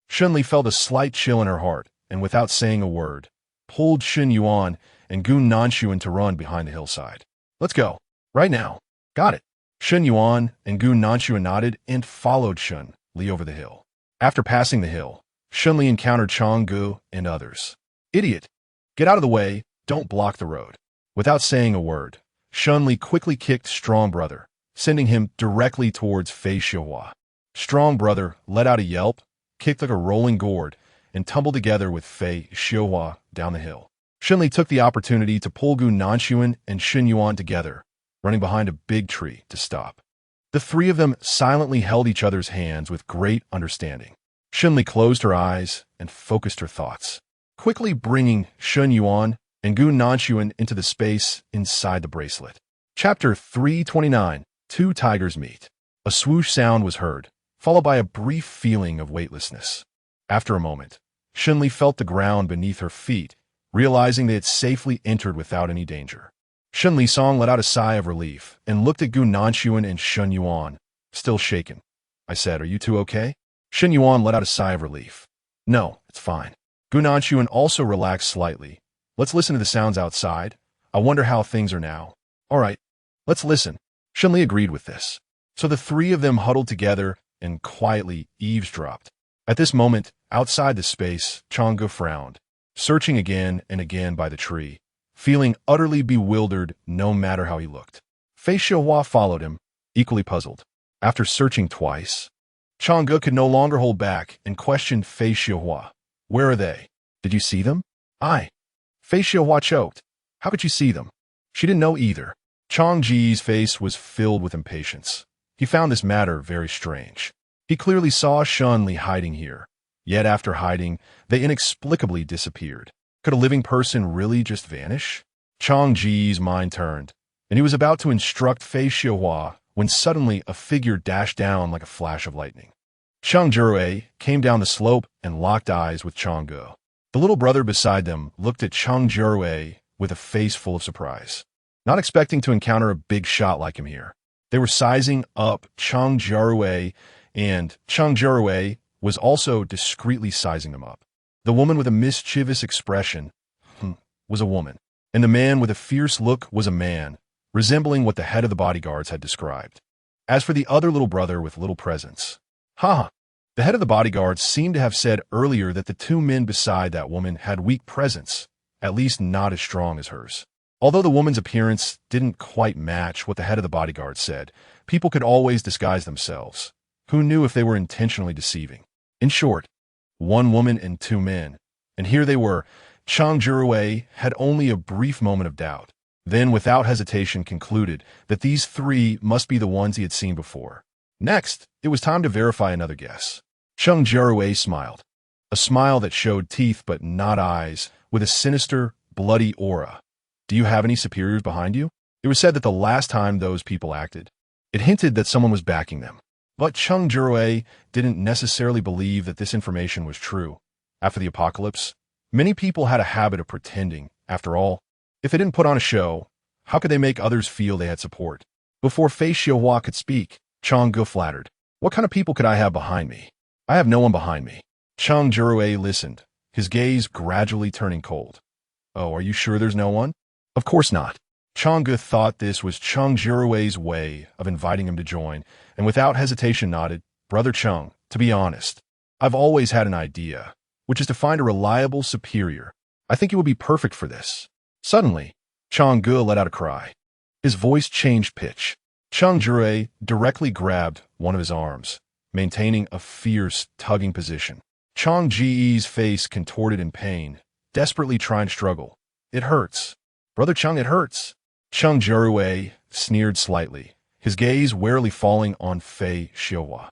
Shen Li felt a slight chill in her heart, and without saying a word, pulled Shen Yuan and Gu Nanshuan to run behind the hillside. "Let's go. Right now." "Got it." Shen Yuan and Gu Nanshuan nodded and followed Shen Li over the hill. After passing the hill, Shen Li encountered Chang Gu and others. "Idiot! Get out of the way. Don't block the road." Without saying a word, Shen Li quickly kicked Strong Brother, sending him directly towards Fei Xiuhua. Strong Brother let out a yelp, kicked like a rolling gourd, and tumbled together with Fei Xiuhua down the hill. Shen Li took the opportunity to pull Gu Nanshuan and Shen Yuan together, running behind a big tree to stop. The three of them silently held each other's hands with great understanding. Shen Li closed her eyes and focused her thoughts, quickly bringing Shen Yuan and Gu Nanshuan into the space inside the bracelet. Chapter 329, Two Tigers Meet. A swoosh sound was heard, followed by a brief feeling of weightlessness. After a moment, Shen Li felt the ground beneath her feet, realizing they had safely entered without any danger. Shen Li Song let out a sigh of relief and looked at Gu Nanshuan and Shen Yuan, still shaken. I said, "Are you two okay?" Shen Yuan let out a sigh of relief. "No, it's fine." Gu Nanshuan also relaxed slightly. "Let's listen to the sounds outside. I wonder how things are now." "All right, let's listen." Shen Li agreed with this. So the three of them huddled together and quietly eavesdropped. At this moment, outside the space, Chang'e frowned, searching again and again by the tree, feeling utterly bewildered no matter how he looked. Fei Xiuhua followed him, equally puzzled. After searching twice, Chang'e could no longer hold back and questioned Fei Xiuhua. "Where are they? Did you see them?" Fei Xiuhua choked. "How could you see them?" She didn't know either. Chang Ji's face was filled with impatience. He found this matter very strange. He clearly saw Shen Li hiding here, yet after hiding, they inexplicably disappeared. Could a living person really just vanish? Chang Ji's mind turned, and he was about to instruct Fei Xiuhua when suddenly a figure dashed down like a flash of lightning. Cheng Jiarui came down the slope and locked eyes with Chang'e. The little brother beside them looked at Cheng Jiarui with a face full of surprise, not expecting to encounter a big shot like him here. They were sizing up Cheng Jiarui, and Cheng Jiarui was also discreetly sizing them up. The woman with a mischievous expression was a woman, and the man with a fierce look was a man, resembling what the head of the bodyguards had described. As for the other little brother with little presence, the head of the bodyguards seemed to have said earlier that the two men beside that woman had weak presence, at least not as strong as hers. Although the woman's appearance didn't quite match what the head of the bodyguard said, people could always disguise themselves. Who knew if they were intentionally deceiving? In short, one woman and two men. And here they were. Cheng Jiarui had only a brief moment of doubt, then without hesitation concluded that these three must be the ones he had seen before. Next, it was time to verify another guess. Cheng Jiarui smiled, a smile that showed teeth but not eyes, with a sinister, bloody aura. Do you have any superiors behind you? It was said that the last time those people acted, it hinted that someone was backing them. But Cheng Jiarui didn't necessarily believe that this information was true. After the apocalypse, many people had a habit of pretending. After all, if they didn't put on a show, how could they make others feel they had support? Before Fei Xiuhua could speak, Cheng Gu flattered. What kind of people could I have behind me? I have no one behind me. Cheng Jiarui listened, his gaze gradually turning cold. Oh, are you sure there's no one? Of course not. Cheng Gu thought this was Cheng Jiarui's way of inviting him to join, and without hesitation nodded, Brother Cheng, to be honest, I've always had an idea, which is to find a reliable superior. I think you would be perfect for this. Suddenly, Cheng Gu let out a cry. His voice changed pitch. Cheng Jiarui directly grabbed one of his arms, maintaining a fierce, tugging position. Cheng Ji's face contorted in pain, desperately trying to struggle. It hurts. Brother Cheng, it hurts. Cheng Jiarui sneered slightly, his gaze warily falling on Fei Xiuhua.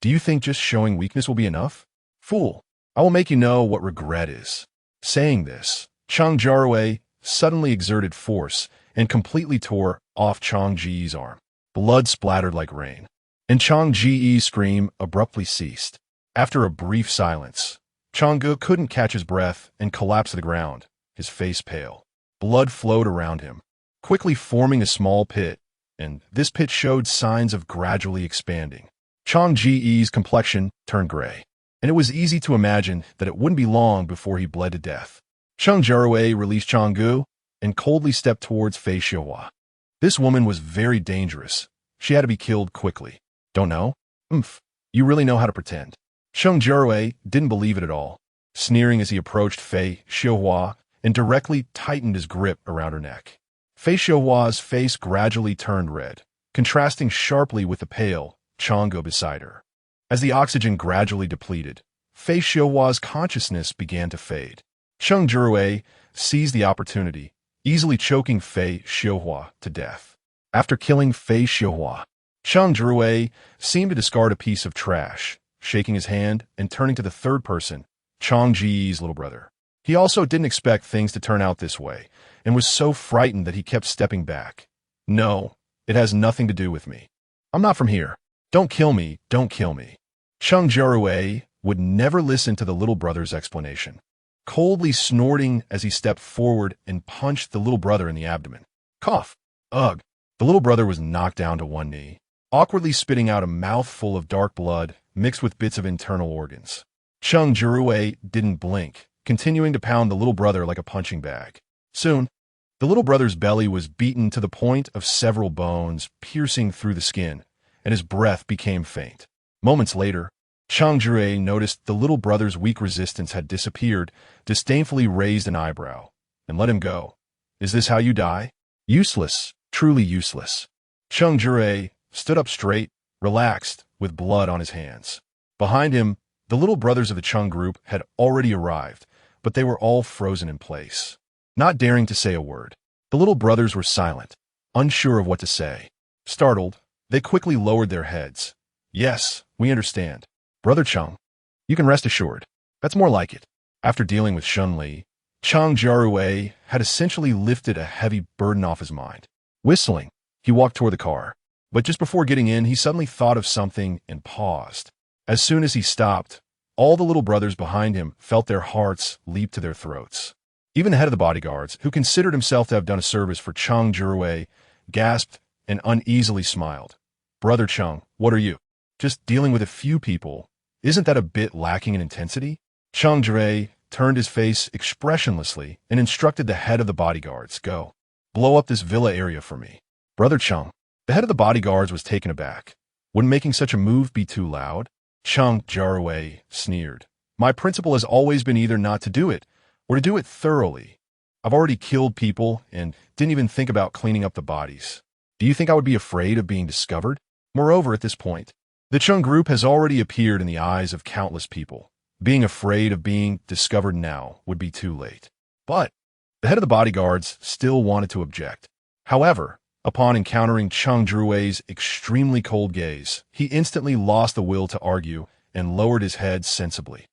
Do you think just showing weakness will be enough? Fool, I will make you know what regret is. Saying this, Cheng Jiarui suddenly exerted force and completely tore off Cheng Ji's arm. Blood splattered like rain, and Cheng Ji's scream abruptly ceased. After a brief silence, Cheng Gu couldn't catch his breath and collapsed to the ground, his face pale. Blood flowed around him, quickly forming a small pit, and this pit showed signs of gradually expanding. Cheng Ji's complexion turned gray, and it was easy to imagine that it wouldn't be long before he bled to death. Cheng Jiarui released Cheng Gu and coldly stepped towards Fei Xiuhua. This woman was very dangerous. She had to be killed quickly. Don't know? You really know how to pretend. Cheng Jiarui didn't believe it at all, sneering as he approached Fei Xiuhua and directly tightened his grip around her neck. Fei Xiuhua's face gradually turned red, contrasting sharply with the pale Cheng Gu beside her. As the oxygen gradually depleted, Fei Xiuhua's consciousness began to fade. Cheng Jiarui seized the opportunity, easily choking Fei Xiuhua to death. After killing Fei Xiuhua, Cheng Jiarui seemed to discard a piece of trash, shaking his hand and turning to the third person, Cheng Ji's little brother. He also didn't expect things to turn out this way, and was so frightened that he kept stepping back. No, it has nothing to do with me. I'm not from here. Don't kill me, don't kill me. Cheng Jiarui would never listen to the little brother's explanation, coldly snorting as he stepped forward and punched the little brother in the abdomen. Cough. Ugh. The little brother was knocked down to one knee, awkwardly spitting out a mouthful of dark blood mixed with bits of internal organs. Cheng Jiarui didn't blink, continuing to pound the little brother like a punching bag. Soon, the little brother's belly was beaten to the point of several bones piercing through the skin, and his breath became faint. Moments later, Cheng Jiarui noticed the little brother's weak resistance had disappeared, disdainfully raised an eyebrow, and let him go. Is this how you die? Useless, truly useless. Cheng Jiarui stood up straight, relaxed, with blood on his hands. Behind him, the little brothers of the Cheng group had already arrived, but they were all frozen in place, not daring to say a word. The little brothers were silent, unsure of what to say. Startled, they quickly lowered their heads. Yes, we understand. Brother Cheng, you can rest assured. That's more like it. After dealing with Shen Li, Cheng Jiarui had essentially lifted a heavy burden off his mind. Whistling, he walked toward the car. But just before getting in, he suddenly thought of something and paused. As soon as he stopped, all the little brothers behind him felt their hearts leap to their throats. Even the head of the bodyguards, who considered himself to have done a service for Cheng Jiarui, gasped and uneasily smiled. Brother Cheng, what are you? Just dealing with a few people. Isn't that a bit lacking in intensity? Cheng Jiarui turned his face expressionlessly and instructed the head of the bodyguards, "Go. Blow up this villa area for me." "Brother Cheng." The head of the bodyguards was taken aback. "Wouldn't making such a move be too loud?" Cheng Jiarui sneered. "My principle has always been either not to do it, or to do it thoroughly. I've already killed people and didn't even think about cleaning up the bodies. Do you think I would be afraid of being discovered? Moreover, at this point, the Cheng group has already appeared in the eyes of countless people. Being afraid of being discovered now would be too late." But the head of the bodyguards still wanted to object. However, upon encountering Cheng Jiarui's extremely cold gaze, he instantly lost the will to argue and lowered his head sensibly.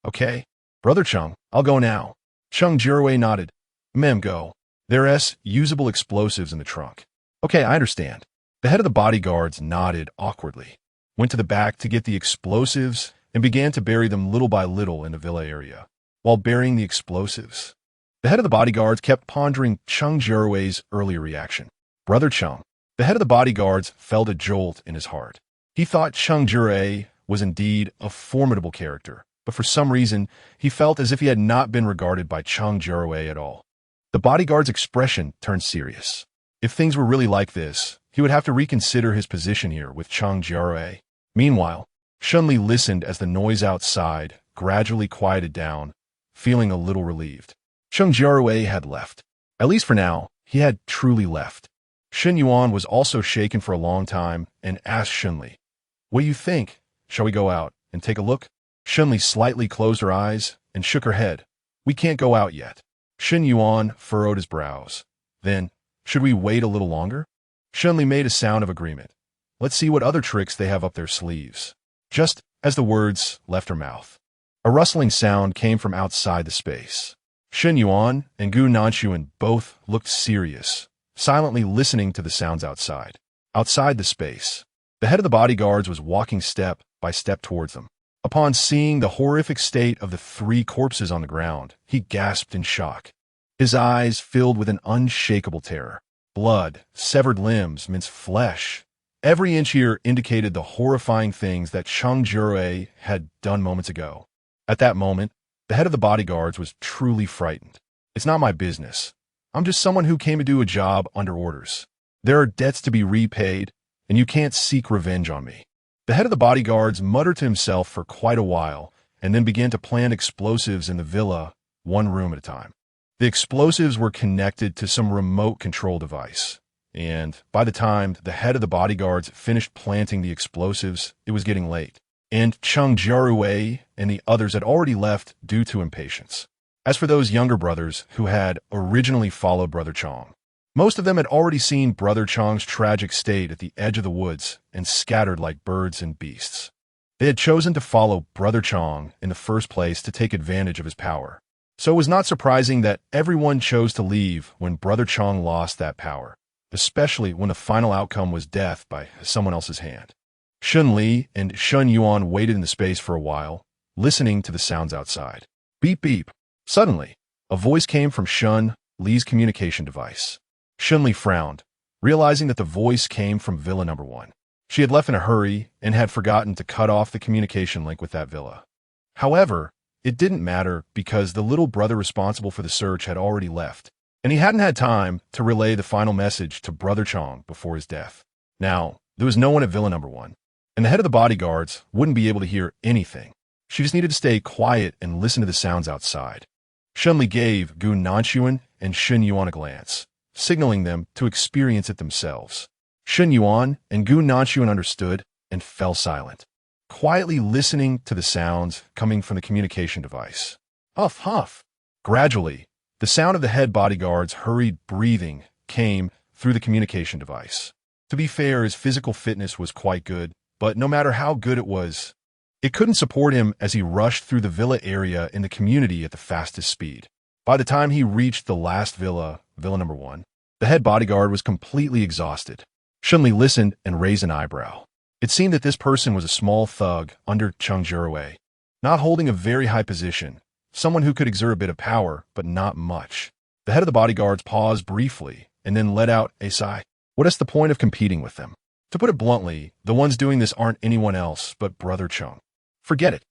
"Okay, Brother Cheng, I'll go now." Cheng Jiarui nodded. "Mem, go. There's usable explosives in the trunk." "Okay, I understand." The head of the bodyguards nodded awkwardly, went to the back to get the explosives, and began to bury them little by little in the villa area. While burying the explosives, the head of the bodyguards kept pondering Cheng Jiarui's earlier reaction. Brother Cheng. The head of the bodyguards felt a jolt in his heart. He thought Cheng Jiarui was indeed a formidable character, but for some reason, he felt as if he had not been regarded by Cheng Jiarui at all. The bodyguard's expression turned serious. If things were really like this, he would have to reconsider his position here with Cheng Jiarui. Meanwhile, Shen Li listened as the noise outside gradually quieted down, feeling a little relieved. Cheng Jiarui had left. At least for now, he had truly left. Shen Yuan was also shaken for a long time and asked Shen Li, "What do you think? Shall we go out and take a look?" Shen Li slightly closed her eyes and shook her head. "We can't go out yet." Shen Yuan furrowed his brows. "Then, should we wait a little longer?" Shen Li made a sound of agreement. "Let's see what other tricks they have up their sleeves." Just as the words left her mouth, a rustling sound came from outside the space. Shen Yuan and Gao Minguan both looked serious, silently listening to the sounds outside. Outside the space, the head of the bodyguards was walking step by step towards them. Upon seeing the horrific state of the 3 corpses on the ground, he gasped in shock. His eyes filled with an unshakable terror. Blood, severed limbs, minced flesh. Every inch here indicated the horrifying things that Cheng Jiarui had done moments ago. At that moment, the head of the bodyguards was truly frightened. "It's not my business. I'm just someone who came to do a job under orders. There are debts to be repaid, and you can't seek revenge on me." The head of the bodyguards muttered to himself for quite a while, and then began to plant explosives in the villa, one room at a time. The explosives were connected to some remote control device, and by the time the head of the bodyguards finished planting the explosives, it was getting late, and Cheng Jiarui and the others had already left due to impatience. As for those younger brothers who had originally followed Brother Cheng, most of them had already seen Brother Cheng's tragic state at the edge of the woods and scattered like birds and beasts. They had chosen to follow Brother Cheng in the first place to take advantage of his power. So it was not surprising that everyone chose to leave when Brother Cheng lost that power, especially when the final outcome was death by someone else's hand. Shen Li and Shen Yuan waited in the space for a while, listening to the sounds outside. Beep beep. Suddenly, a voice came from Shen Li's communication device. Shen Li frowned, realizing that the voice came from Villa Number 1. She had left in a hurry and had forgotten to cut off the communication link with that villa. However, it didn't matter because the little brother responsible for the search had already left, and he hadn't had time to relay the final message to Brother Cheng before his death. Now, there was no one at Villa Number 1, and the head of the bodyguards wouldn't be able to hear anything. She just needed to stay quiet and listen to the sounds outside. Shen Li gave Gao Minguan and Shen Yuan a glance, signaling them to experience it themselves. Shen Yuan and Gao Minguan understood and fell silent, quietly listening to the sounds coming from the communication device. Huff, huff. Gradually, the sound of the head bodyguard's hurried breathing came through the communication device. To be fair, his physical fitness was quite good, but no matter how good it was, it couldn't support him as he rushed through the villa area in the community at the fastest speed. By the time he reached the last villa, Villa Number 1, the head bodyguard was completely exhausted. Shen Li listened and raised an eyebrow. It seemed that this person was a small thug under Cheng Jiarui, not holding a very high position, someone who could exert a bit of power, but not much. The head of the bodyguards paused briefly and then let out a sigh. What is the point of competing with them? To put it bluntly, the ones doing this aren't anyone else but Brother Cheng. Forget it.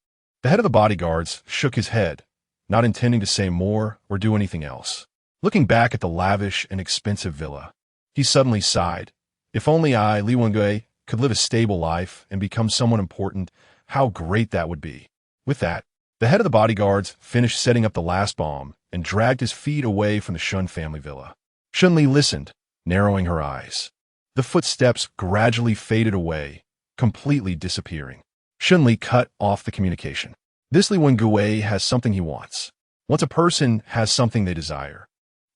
The head of the bodyguards shook his head, not intending to say more or do anything else. Looking back at the lavish and expensive villa, he suddenly sighed. If only I, Li Wengui, could live a stable life and become someone important, how great that would be. With that, the head of the bodyguards finished setting up the last bomb and dragged his feet away from the Shen family villa. Shen Li listened, narrowing her eyes. The footsteps gradually faded away, completely disappearing. Shen Li cut off the communication. This Li Wengui has something he wants. Once a person has something they desire,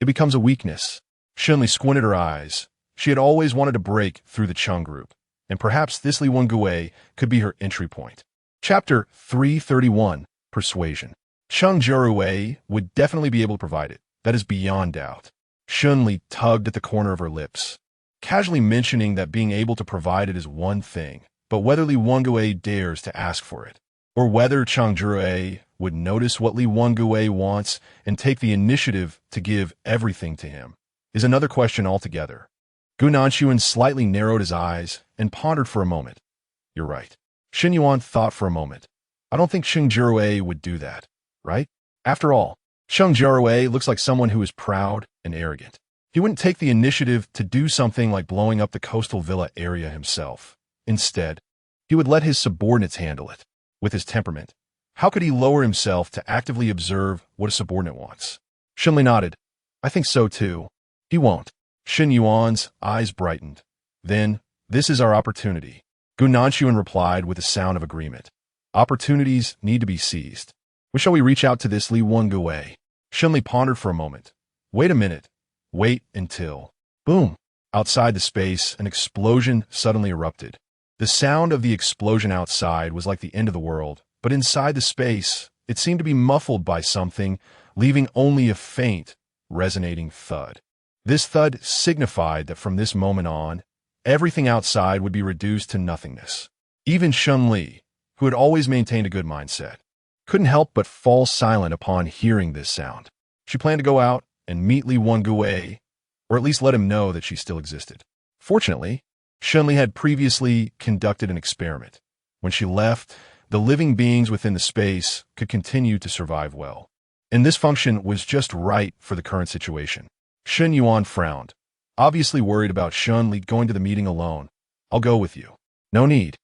it becomes a weakness. Shen Li squinted her eyes. She had always wanted to break through the Cheng group, and perhaps this Li Wengui could be her entry point. Chapter 331, Persuasion. Cheng Jiarui would definitely be able to provide it. That is beyond doubt. Shen Li tugged at the corner of her lips, casually mentioning that being able to provide it is one thing, but whether Li Wengui dares to ask for it, or whether Cheng Jiarui would notice what Li Wengui wants and take the initiative to give everything to him, is another question altogether. Gu Nanshuan slightly narrowed his eyes and pondered for a moment. You're right. Shen Yuan thought for a moment. I don't think Cheng Jiarui would do that, right? After all, Cheng Jiarui looks like someone who is proud and arrogant. He wouldn't take the initiative to do something like blowing up the coastal villa area himself. Instead, he would let his subordinates handle it. With his temperament, how could he lower himself to actively observe what a subordinate wants? Shen Li nodded. I think so too. He won't. Shen Yuan's eyes brightened. Then, this is our opportunity. Gu Nanshuan replied with a sound of agreement. Opportunities need to be seized. When shall we reach out to this Li Wengui? Shen Li pondered for a moment. Wait a minute. Wait until... Boom! Outside the space, an explosion suddenly erupted. The sound of the explosion outside was like the end of the world, but inside the space, it seemed to be muffled by something, leaving only a faint, resonating thud. This thud signified that from this moment on, everything outside would be reduced to nothingness. Even Shen Li, who had always maintained a good mindset, couldn't help but fall silent upon hearing this sound. She planned to go out and meet Li Wengui, or at least let him know that she still existed. Fortunately, Shen Li had previously conducted an experiment. When she left, the living beings within the space could continue to survive well. And this function was just right for the current situation. Shen Yuan frowned, obviously worried about Shen Li going to the meeting alone. I'll go with you. No need.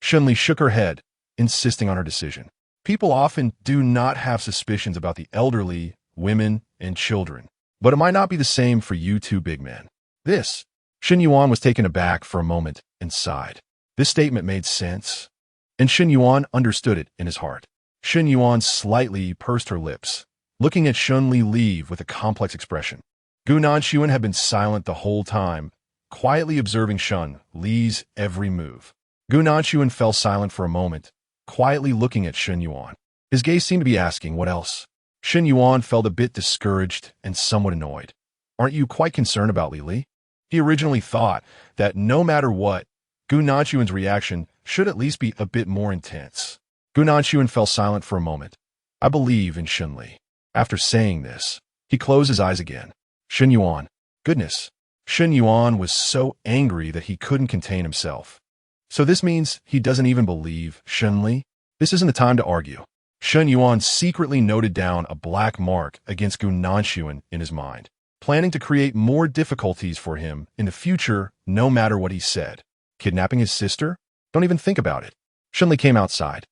Shen Li shook her head, insisting on her decision. People often do not have suspicions about the elderly, women, and children. But it might not be the same for you two big men. This. Shen Yuan was taken aback for a moment and sighed. This statement made sense, and Shen Yuan understood it in his heart. Shen Yuan slightly pursed her lips, looking at Shen Li leave with a complex expression. Gu Nanshuan had been silent the whole time, quietly observing Shen Li's every move. Gu Nanshuan fell silent for a moment, quietly looking at Shen Yuan. His gaze seemed to be asking, what else? Shen Yuan felt a bit discouraged and somewhat annoyed. Aren't you quite concerned about Li? He originally thought that no matter what, Gu Nanshuan's reaction should at least be a bit more intense. Gu Nanshuan fell silent for a moment. I believe in Shen Li. After saying this, he closed his eyes again. Shen Yuan. Goodness. Shen Yuan was so angry that he couldn't contain himself. So this means he doesn't even believe Shen Li? This isn't the time to argue. Shen Yuan secretly noted down a black mark against Gu Nanshuan in his mind, planning to create more difficulties for him in the future no matter what he said. Kidnapping his sister? Don't even think about it. Shen Li came outside,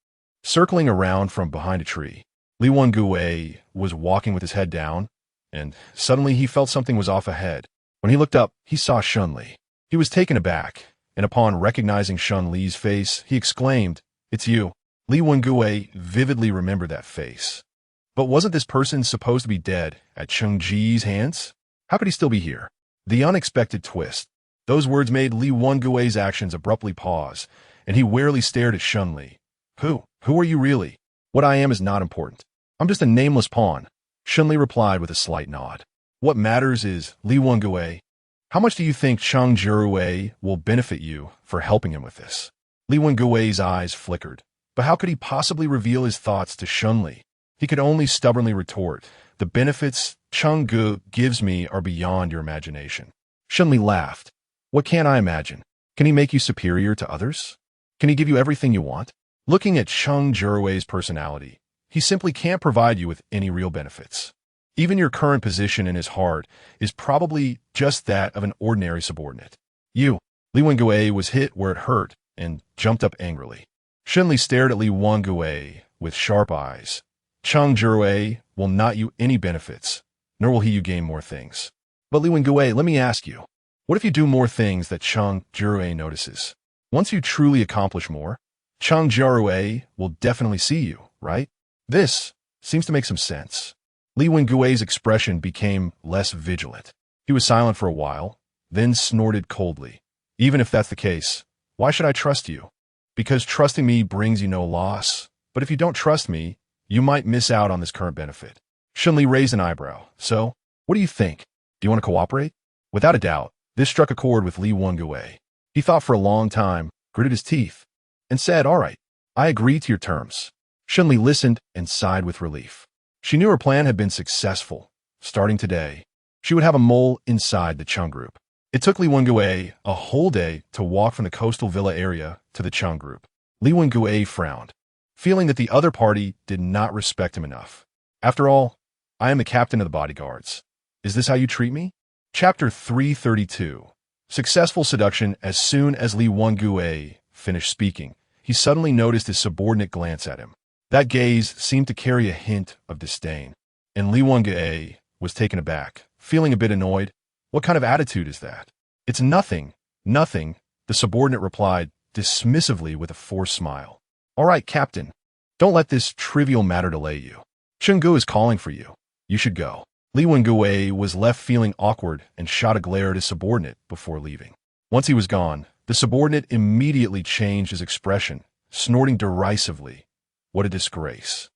circling around from behind a tree. Li Wengui was walking with his head down, and suddenly he felt something was off ahead. When he looked up, he saw Shen Li. He was taken aback, and upon recognizing Shen Li's face, he exclaimed, "It's you." Li Wengui vividly remembered that face. But wasn't this person supposed to be dead at Cheng Ji's hands? How could he still be here? The unexpected twist. Those words made Li Wengui's actions abruptly pause, and he warily stared at Shen Li. Who are you really? What I am is not important. I'm just a nameless pawn. Shen Li replied with a slight nod. What matters is, Li Wengui, how much do you think Cheng Jiarui will benefit you for helping him with this? Li Wengui's eyes flickered. But how could he possibly reveal his thoughts to Shen Li? He could only stubbornly retort, the benefits Cheng Gu gives me are beyond your imagination. Shen Li laughed. What can't I imagine? Can he make you superior to others? Can he give you everything you want? Looking at Cheng Jiarui's personality, he simply can't provide you with any real benefits. Even your current position in his heart is probably just that of an ordinary subordinate. Li Wengue was hit where it hurt and jumped up angrily. Shen Li stared at Li Wengue with sharp eyes. Cheng Jiarui will not you any benefits, nor will he you gain more things. But Li Wengue, let me ask you, what if you do more things that Cheng Jiarui notices? Once you truly accomplish more, Cheng Jiarui will definitely see you, right? This seems to make some sense. Li Wengue's expression became less vigilant. He was silent for a while, then snorted coldly. Even if that's the case, why should I trust you? Because trusting me brings you no loss. But if you don't trust me, you might miss out on this current benefit. Shen Li raised an eyebrow. So, what do you think? Do you want to cooperate? Without a doubt, this struck a chord with Li Wengue. He thought for a long time, gritted his teeth, and said, "All right, I agree to your terms." Shen Li listened and sighed with relief. She knew her plan had been successful. Starting today, she would have a mole inside the Cheng group. It took Li Wengue a whole day to walk from the coastal villa area to the Cheng group. Li Wengue frowned, feeling that the other party did not respect him enough. After all, I am the captain of the bodyguards. Is this how you treat me? Chapter 332. Successful seduction. As soon as Li Wengue finished speaking, he suddenly noticed his subordinate glance at him. That gaze seemed to carry a hint of disdain, and Li Wengue was taken aback, feeling a bit annoyed. What kind of attitude is that? It's nothing, nothing, the subordinate replied, dismissively with a forced smile. All right, Captain. Don't let this trivial matter delay you. Chenggu is calling for you. You should go. Li Wengue was left feeling awkward and shot a glare at his subordinate before leaving. Once he was gone, the subordinate immediately changed his expression, snorting derisively. What a disgrace.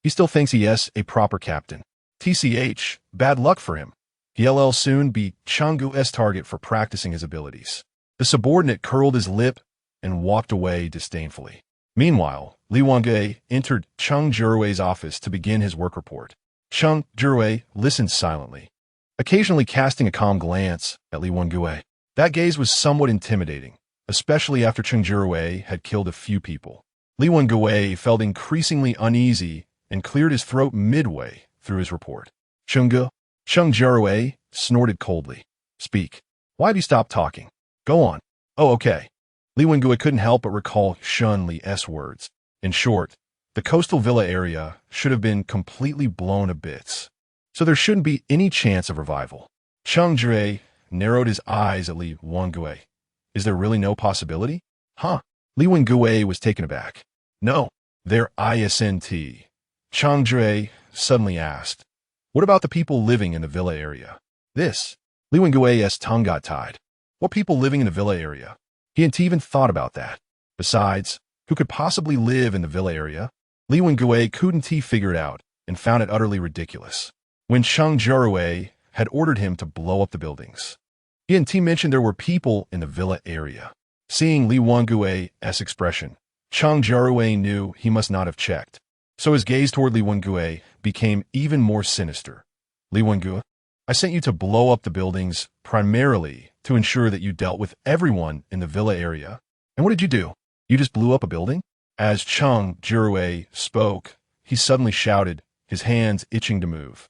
He still thinks he is a proper captain. TCH, bad luck for him. He'll soon be Chenggu's target for practicing his abilities. The subordinate curled his lip and walked away disdainfully. Meanwhile, Li Wengue entered Cheng Jiarui's office to begin his work report. Cheng Jiarui listened silently, occasionally casting a calm glance at Li Wengue. That gaze was somewhat intimidating, especially after Cheng Jiarui had killed a few people. Li Wengue felt increasingly uneasy and cleared his throat midway through his report. Cheng Jiarui snorted coldly. Speak. Why have you stopped talking? Go on. Oh, okay. Li Wengue couldn't help but recall Shen Li's words. In short, the coastal villa area should have been completely blown to bits, so there shouldn't be any chance of revival. Cheng Jiarui narrowed his eyes at Li Wengue. Is there really no possibility? Huh? Li Wengue was taken aback. No, there isn't. Cheng Jiarui suddenly asked. What about the people living in the villa area? Li Wengue's tongue got tied. What people living in the villa area? He hadn't even thought about that. Besides, who could possibly live in the villa area? Li Wengue couldn't figure it out and found it utterly ridiculous. When Cheng Jiarui had ordered him to blow up the buildings, he hadn't mentioned there were people in the villa area. Seeing Li Wengue's expression, Cheng Jiarui knew he must not have checked. So his gaze toward Li Wengue became even more sinister. Li Wengue, I sent you to blow up the buildings primarily to ensure that you dealt with everyone in the villa area. And what did you do? You just blew up a building? As Cheng Jiarui spoke, he suddenly shouted, his hands itching to move.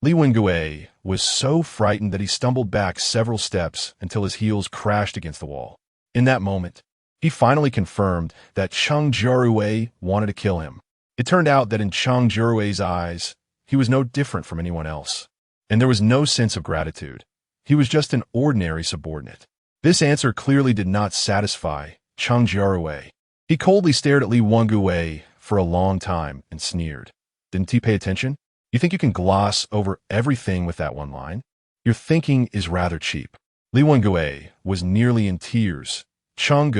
Li Wengue was so frightened that he stumbled back several steps until his heels crashed against the wall. In that moment, he finally confirmed that Cheng Jiarui wanted to kill him. It turned out that in Cheng Jiarui's eyes, he was no different from anyone else, and there was no sense of gratitude. He was just an ordinary subordinate. This answer clearly did not satisfy Cheng Jiarui. He coldly stared at Li Wengue for a long time and sneered. Didn't he pay attention? You think you can gloss over everything with that one line? Your thinking is rather cheap. Li Wengue was nearly in tears. Cheng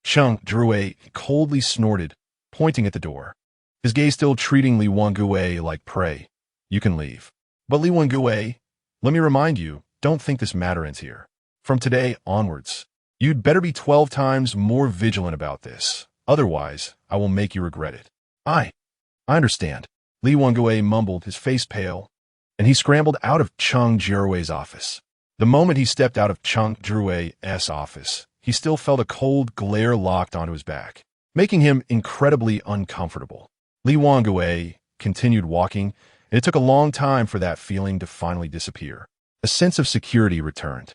Jiarui coldly snorted, pointing at the door. His gaze still treating Li Wengue like prey. You can leave. But Li Wengue, let me remind you, don't think this matter ends here. From today onwards, you'd better be 12 times more vigilant about this. Otherwise, I will make you regret it. I understand. Li Wengue mumbled, his face pale, and he scrambled out of Cheng Jiarui's office. The moment he stepped out of Cheng Jiarui's office, he still felt a cold glare locked onto his back, making him incredibly uncomfortable. Li Wengue continued walking, and it took a long time for that feeling to finally disappear. A sense of security returned.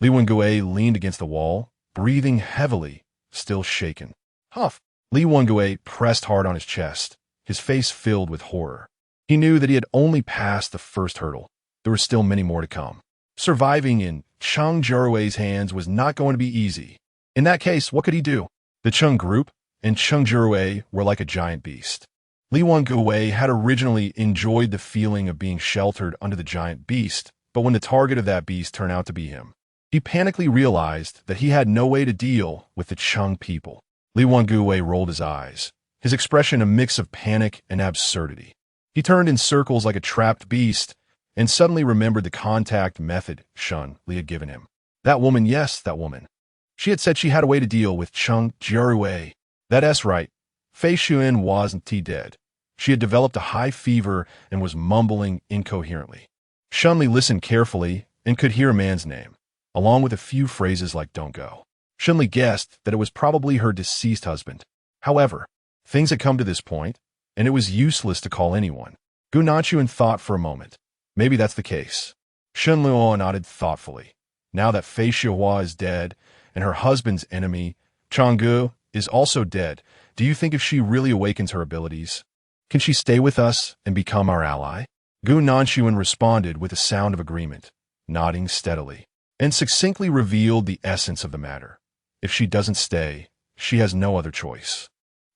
Li Wengue leaned against the wall, breathing heavily, still shaken. Huff! Li Wengue pressed hard on his chest, his face filled with horror. He knew that he had only passed the first hurdle. There were still many more to come. Surviving in Cheng Jiarui's hands was not going to be easy. In that case, what could he do? The Cheng group and Cheng Jiarui were like a giant beast. Li Wengue had originally enjoyed the feeling of being sheltered under the giant beast, but when the target of that beast turned out to be him, he panically realized that he had no way to deal with the Cheng people. Li Wengue rolled his eyes, his expression a mix of panic and absurdity. He turned in circles like a trapped beast and suddenly remembered the contact method Shen Li had given him. That woman, yes, that woman. She had said she had a way to deal with Cheng Jiarui. That's right. Fei Xuan wasn't dead. She had developed a high fever and was mumbling incoherently. Shen Li listened carefully and could hear a man's name, along with a few phrases like "don't go." Shen Li guessed that it was probably her deceased husband. However, things had come to this point, and it was useless to call anyone. Gu Nanchuan thought for a moment. Maybe that's the case. Shen Luo nodded thoughtfully. Now that Fei Xuan is dead, and her husband's enemy, Changgu, is also dead, do you think if she really awakens her abilities, can she stay with us and become our ally? Gu Nanchuan responded with a sound of agreement, nodding steadily, and succinctly revealed the essence of the matter. If she doesn't stay, she has no other choice.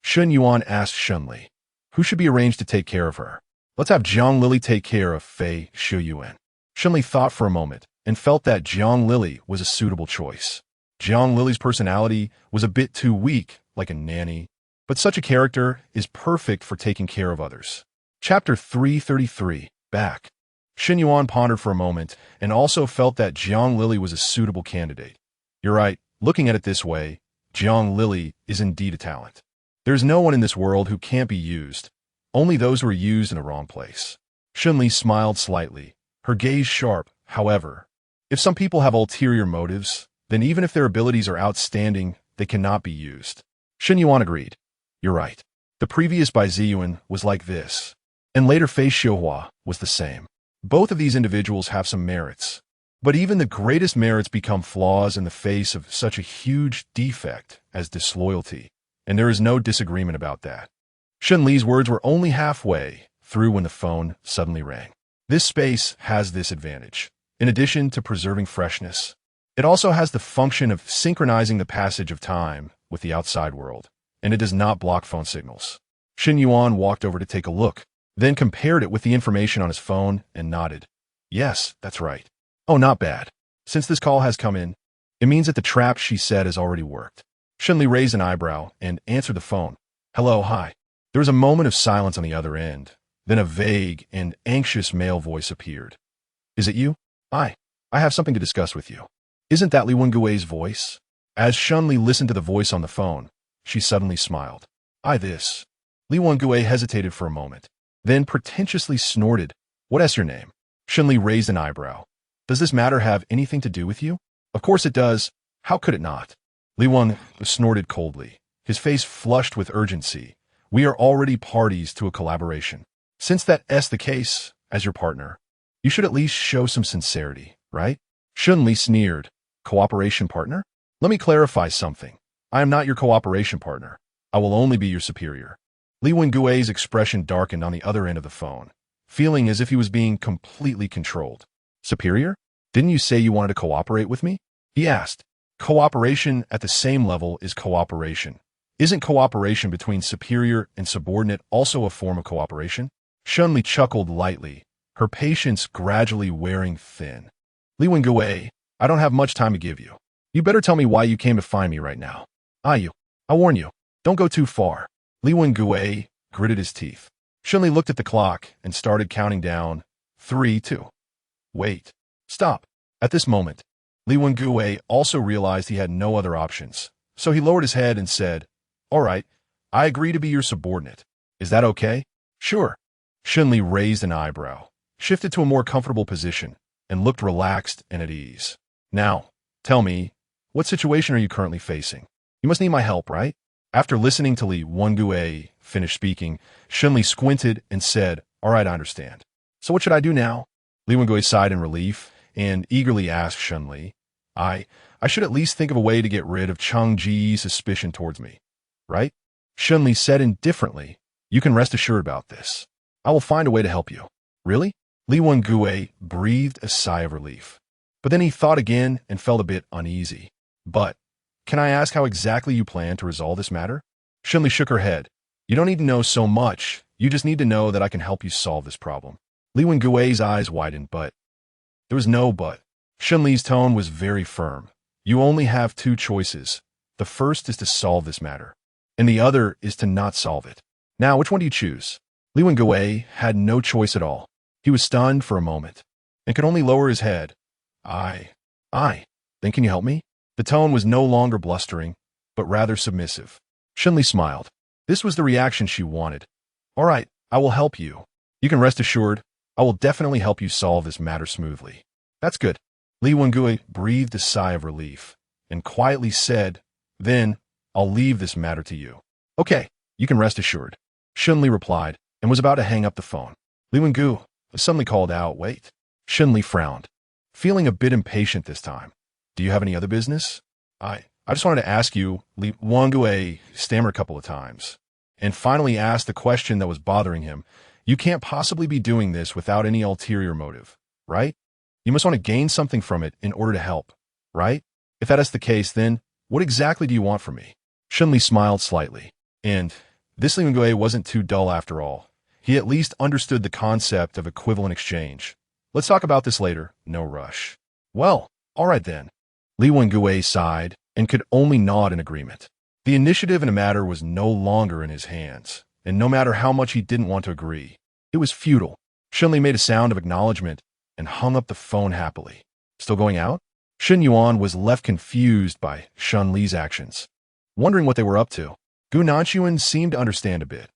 Shen Yuan asked Shen Li, who should be arranged to take care of her? Let's have Jiang Lili take care of Fei Xuan. Shen Li thought for a moment and felt that Jiang Lili was a suitable choice. Jiang Lili's personality was a bit too weak, like a nanny, but such a character is perfect for taking care of others. Chapter 333, Back. Shen Yuan pondered for a moment and also felt that Jiang Lili was a suitable candidate. You're right, looking at it this way, Jiang Lili is indeed a talent. There's no one in this world who can't be used, only those who are used in the wrong place. Shen Li smiled slightly, her gaze sharp, however. If some people have ulterior motives, then even if their abilities are outstanding, they cannot be used. Shen Yuan agreed. You're right. The previous Bai Ziyuan was like this, and later Fei Xiuhua was the same. Both of these individuals have some merits, but even the greatest merits become flaws in the face of such a huge defect as disloyalty, and there is no disagreement about that. Shen Li's words were only halfway through when the phone suddenly rang. This space has this advantage. In addition to preserving freshness, it also has the function of synchronizing the passage of time with the outside world, and it does not block phone signals. Shen Yuan walked over to take a look, then compared it with the information on his phone and nodded. Yes, that's right. Oh, not bad. Since this call has come in, it means that the trap she said has already worked. Shen Li raised an eyebrow and answered the phone. Hello, hi. There was a moment of silence on the other end. Then a vague and anxious male voice appeared. Is it you? I have something to discuss with you. Isn't that Li Wengui's voice? As Shen Li listened to the voice on the phone, she suddenly smiled. This. Li Wengui hesitated for a moment, then pretentiously snorted. What's your name? Shen Li raised an eyebrow. Does this matter have anything to do with you? Of course it does. How could it not? Li Wen snorted coldly, his face flushed with urgency. We are already parties to a collaboration. Since that's the case, as your partner, you should at least show some sincerity, right? Shen Li sneered. Cooperation partner? Let me clarify something. I am not your cooperation partner. I will only be your superior. Li Wengui's expression darkened on the other end of the phone, feeling as if he was being completely controlled. Superior? Didn't you say you wanted to cooperate with me? He asked. Cooperation at the same level is cooperation. Isn't cooperation between superior and subordinate also a form of cooperation? Shen Li chuckled lightly, her patience gradually wearing thin. Li Wengui, I don't have much time to give you. You better tell me why you came to find me right now. I warn you, don't go too far. Li Wengui gritted his teeth. Shen Li looked at the clock and started counting down. 3, 2. Wait. Stop. At this moment, Li Wengui also realized he had no other options, so he lowered his head and said, All right, I agree to be your subordinate. Is that okay? Sure. Shen Li raised an eyebrow, shifted to a more comfortable position, and looked relaxed and at ease. Now, tell me, what situation are you currently facing? You must need my help, right? After listening to Li Wengue finish speaking, Shen Li squinted and said, "All right, I understand. So what should I do now?" Li Wengue sighed in relief and eagerly asked Shen Li, I should at least think of a way to get rid of Cheng Ji's suspicion towards me, right?" Shen Li said indifferently, "You can rest assured about this. I will find a way to help you." "Really?" Li Wengue breathed a sigh of relief. But then he thought again and felt a bit uneasy. "But, can I ask how exactly you plan to resolve this matter?" Shen Li shook her head. "You don't need to know so much. You just need to know that I can help you solve this problem." Li Wengue's eyes widened, but there was no but. Shen Li's tone was very firm. "You only have two choices. The first is to solve this matter, and the other is to not solve it. Now, which one do you choose?" Li Wengue had no choice at all. He was stunned for a moment, and could only lower his head. I. Then can you help me?" The tone was no longer blustering, but rather submissive. Shen Li smiled. This was the reaction she wanted. "All right, I will help you. You can rest assured, I will definitely help you solve this matter smoothly." "That's good." Li Wengue breathed a sigh of relief and quietly said, "Then, I'll leave this matter to you." "Okay, you can rest assured," Shen Li replied, and was about to hang up the phone. Li Wengue suddenly called out, "Wait." Shen Li frowned, feeling a bit impatient this time. "Do you have any other business?" I just wanted to ask you," Li Wengue stammered a couple of times, and finally asked the question that was bothering him. "You can't possibly be doing this without any ulterior motive, right? You must want to gain something from it in order to help, right? If that is the case, then what exactly do you want from me?" Shen Li smiled slightly, and this Li Wengue wasn't too dull after all. He at least understood the concept of equivalent exchange. "Let's talk about this later, no rush." "Well, all right then." Li Wengue sighed and could only nod in agreement. The initiative in a matter was no longer in his hands, and no matter how much he didn't want to agree, it was futile. Shen Li made a sound of acknowledgement and hung up the phone happily. "Still going out?" Shen Yuan was left confused by Shen Li's actions, wondering what they were up to. Gao Minguan seemed to understand a bit.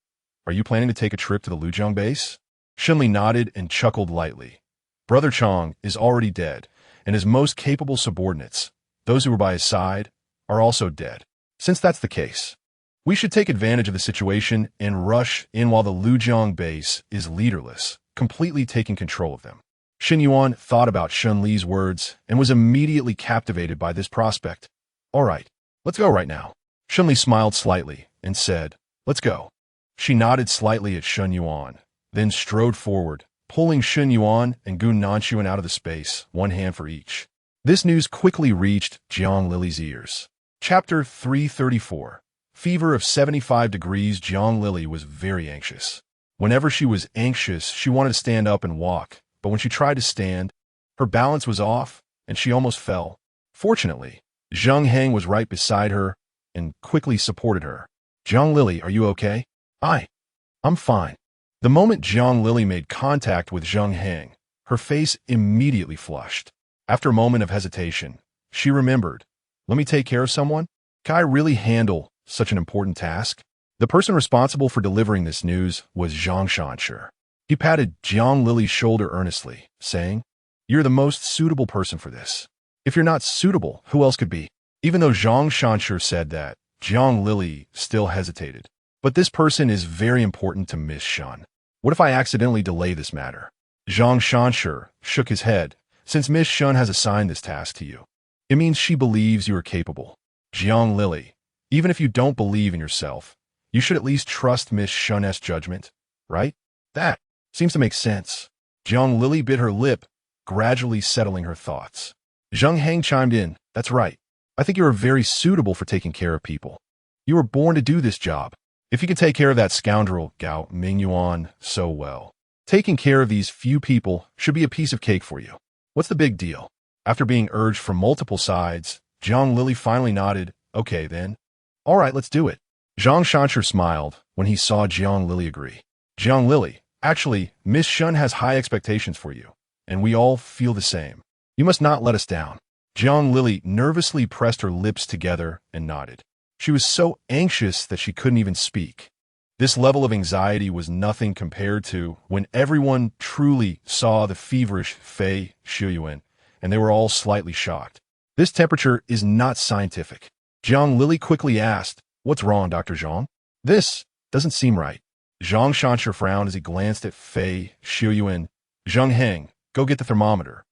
"Are you planning to take a trip to the Lujiang base?" Shen Li nodded and chuckled lightly. Brother Chong is already dead, and his most capable subordinates, those who were by his side, are also dead. Since that's the case, we should take advantage of the situation and rush in while the Lujiang base is leaderless, completely taking control of them. Shen Yuan thought about Shen Li's words and was immediately captivated by this prospect. "All right, let's go right now." Shen Li smiled slightly and said, "Let's go." She nodded slightly at Shen Yuan, then strode forward, pulling Shen Yuan and Gao Minguan out of the space, one hand for each. This news quickly reached Jiang Lily's ears. Chapter 334. Fever of 75 degrees. Jiang Lily was very anxious. Whenever she was anxious, she wanted to stand up and walk, but when she tried to stand, her balance was off, and she almost fell. Fortunately, Zheng Heng was right beside her and quickly supported her. "Jiang Lily, are you okay?" I'm fine." The moment Jiang Lily made contact with Zheng Heng, her face immediately flushed. After a moment of hesitation, she remembered, "Let me take care of someone? Can I really handle such an important task?" The person responsible for delivering this news was Zhang Shanshi. He patted Jiang Lily's shoulder earnestly, saying, "You're the most suitable person for this. If you're not suitable, who else could be?" Even though Zhang Shanshi said that, Jiang Lily still hesitated. "But this person is very important to Miss Shen. What if I accidentally delay this matter?" Zhang Shanshi shook his head. "Since Miss Shen has assigned this task to you, it means she believes you are capable. Jiang Lily, even if you don't believe in yourself, you should at least trust Miss Shen's judgment, right?" "That seems to make sense." Jiang Lily bit her lip, gradually settling her thoughts. Zheng Heng chimed in, "That's right. I think you are very suitable for taking care of people. You were born to do this job. If you can take care of that scoundrel, Gao Minguan, so well. Taking care of these few people should be a piece of cake for you. What's the big deal?" After being urged from multiple sides, Jiang Lily finally nodded. "Okay, then. All right, let's do it." Zhang Shanshi smiled when he saw Jiang Lily agree. "Jiang Lily, actually, Miss Shen has high expectations for you, and we all feel the same. You must not let us down." Jiang Lily nervously pressed her lips together and nodded. She was so anxious that she couldn't even speak. This level of anxiety was nothing compared to when everyone truly saw the feverish Fei Shuyuan, and they were all slightly shocked. "This temperature is not scientific." Jiang Lily quickly asked, What's wrong, Dr. Zhang? This doesn't seem right. Zhang Shanshi frowned as he glanced at Fei Xiuyuan. Zheng Heng, go get the thermometer.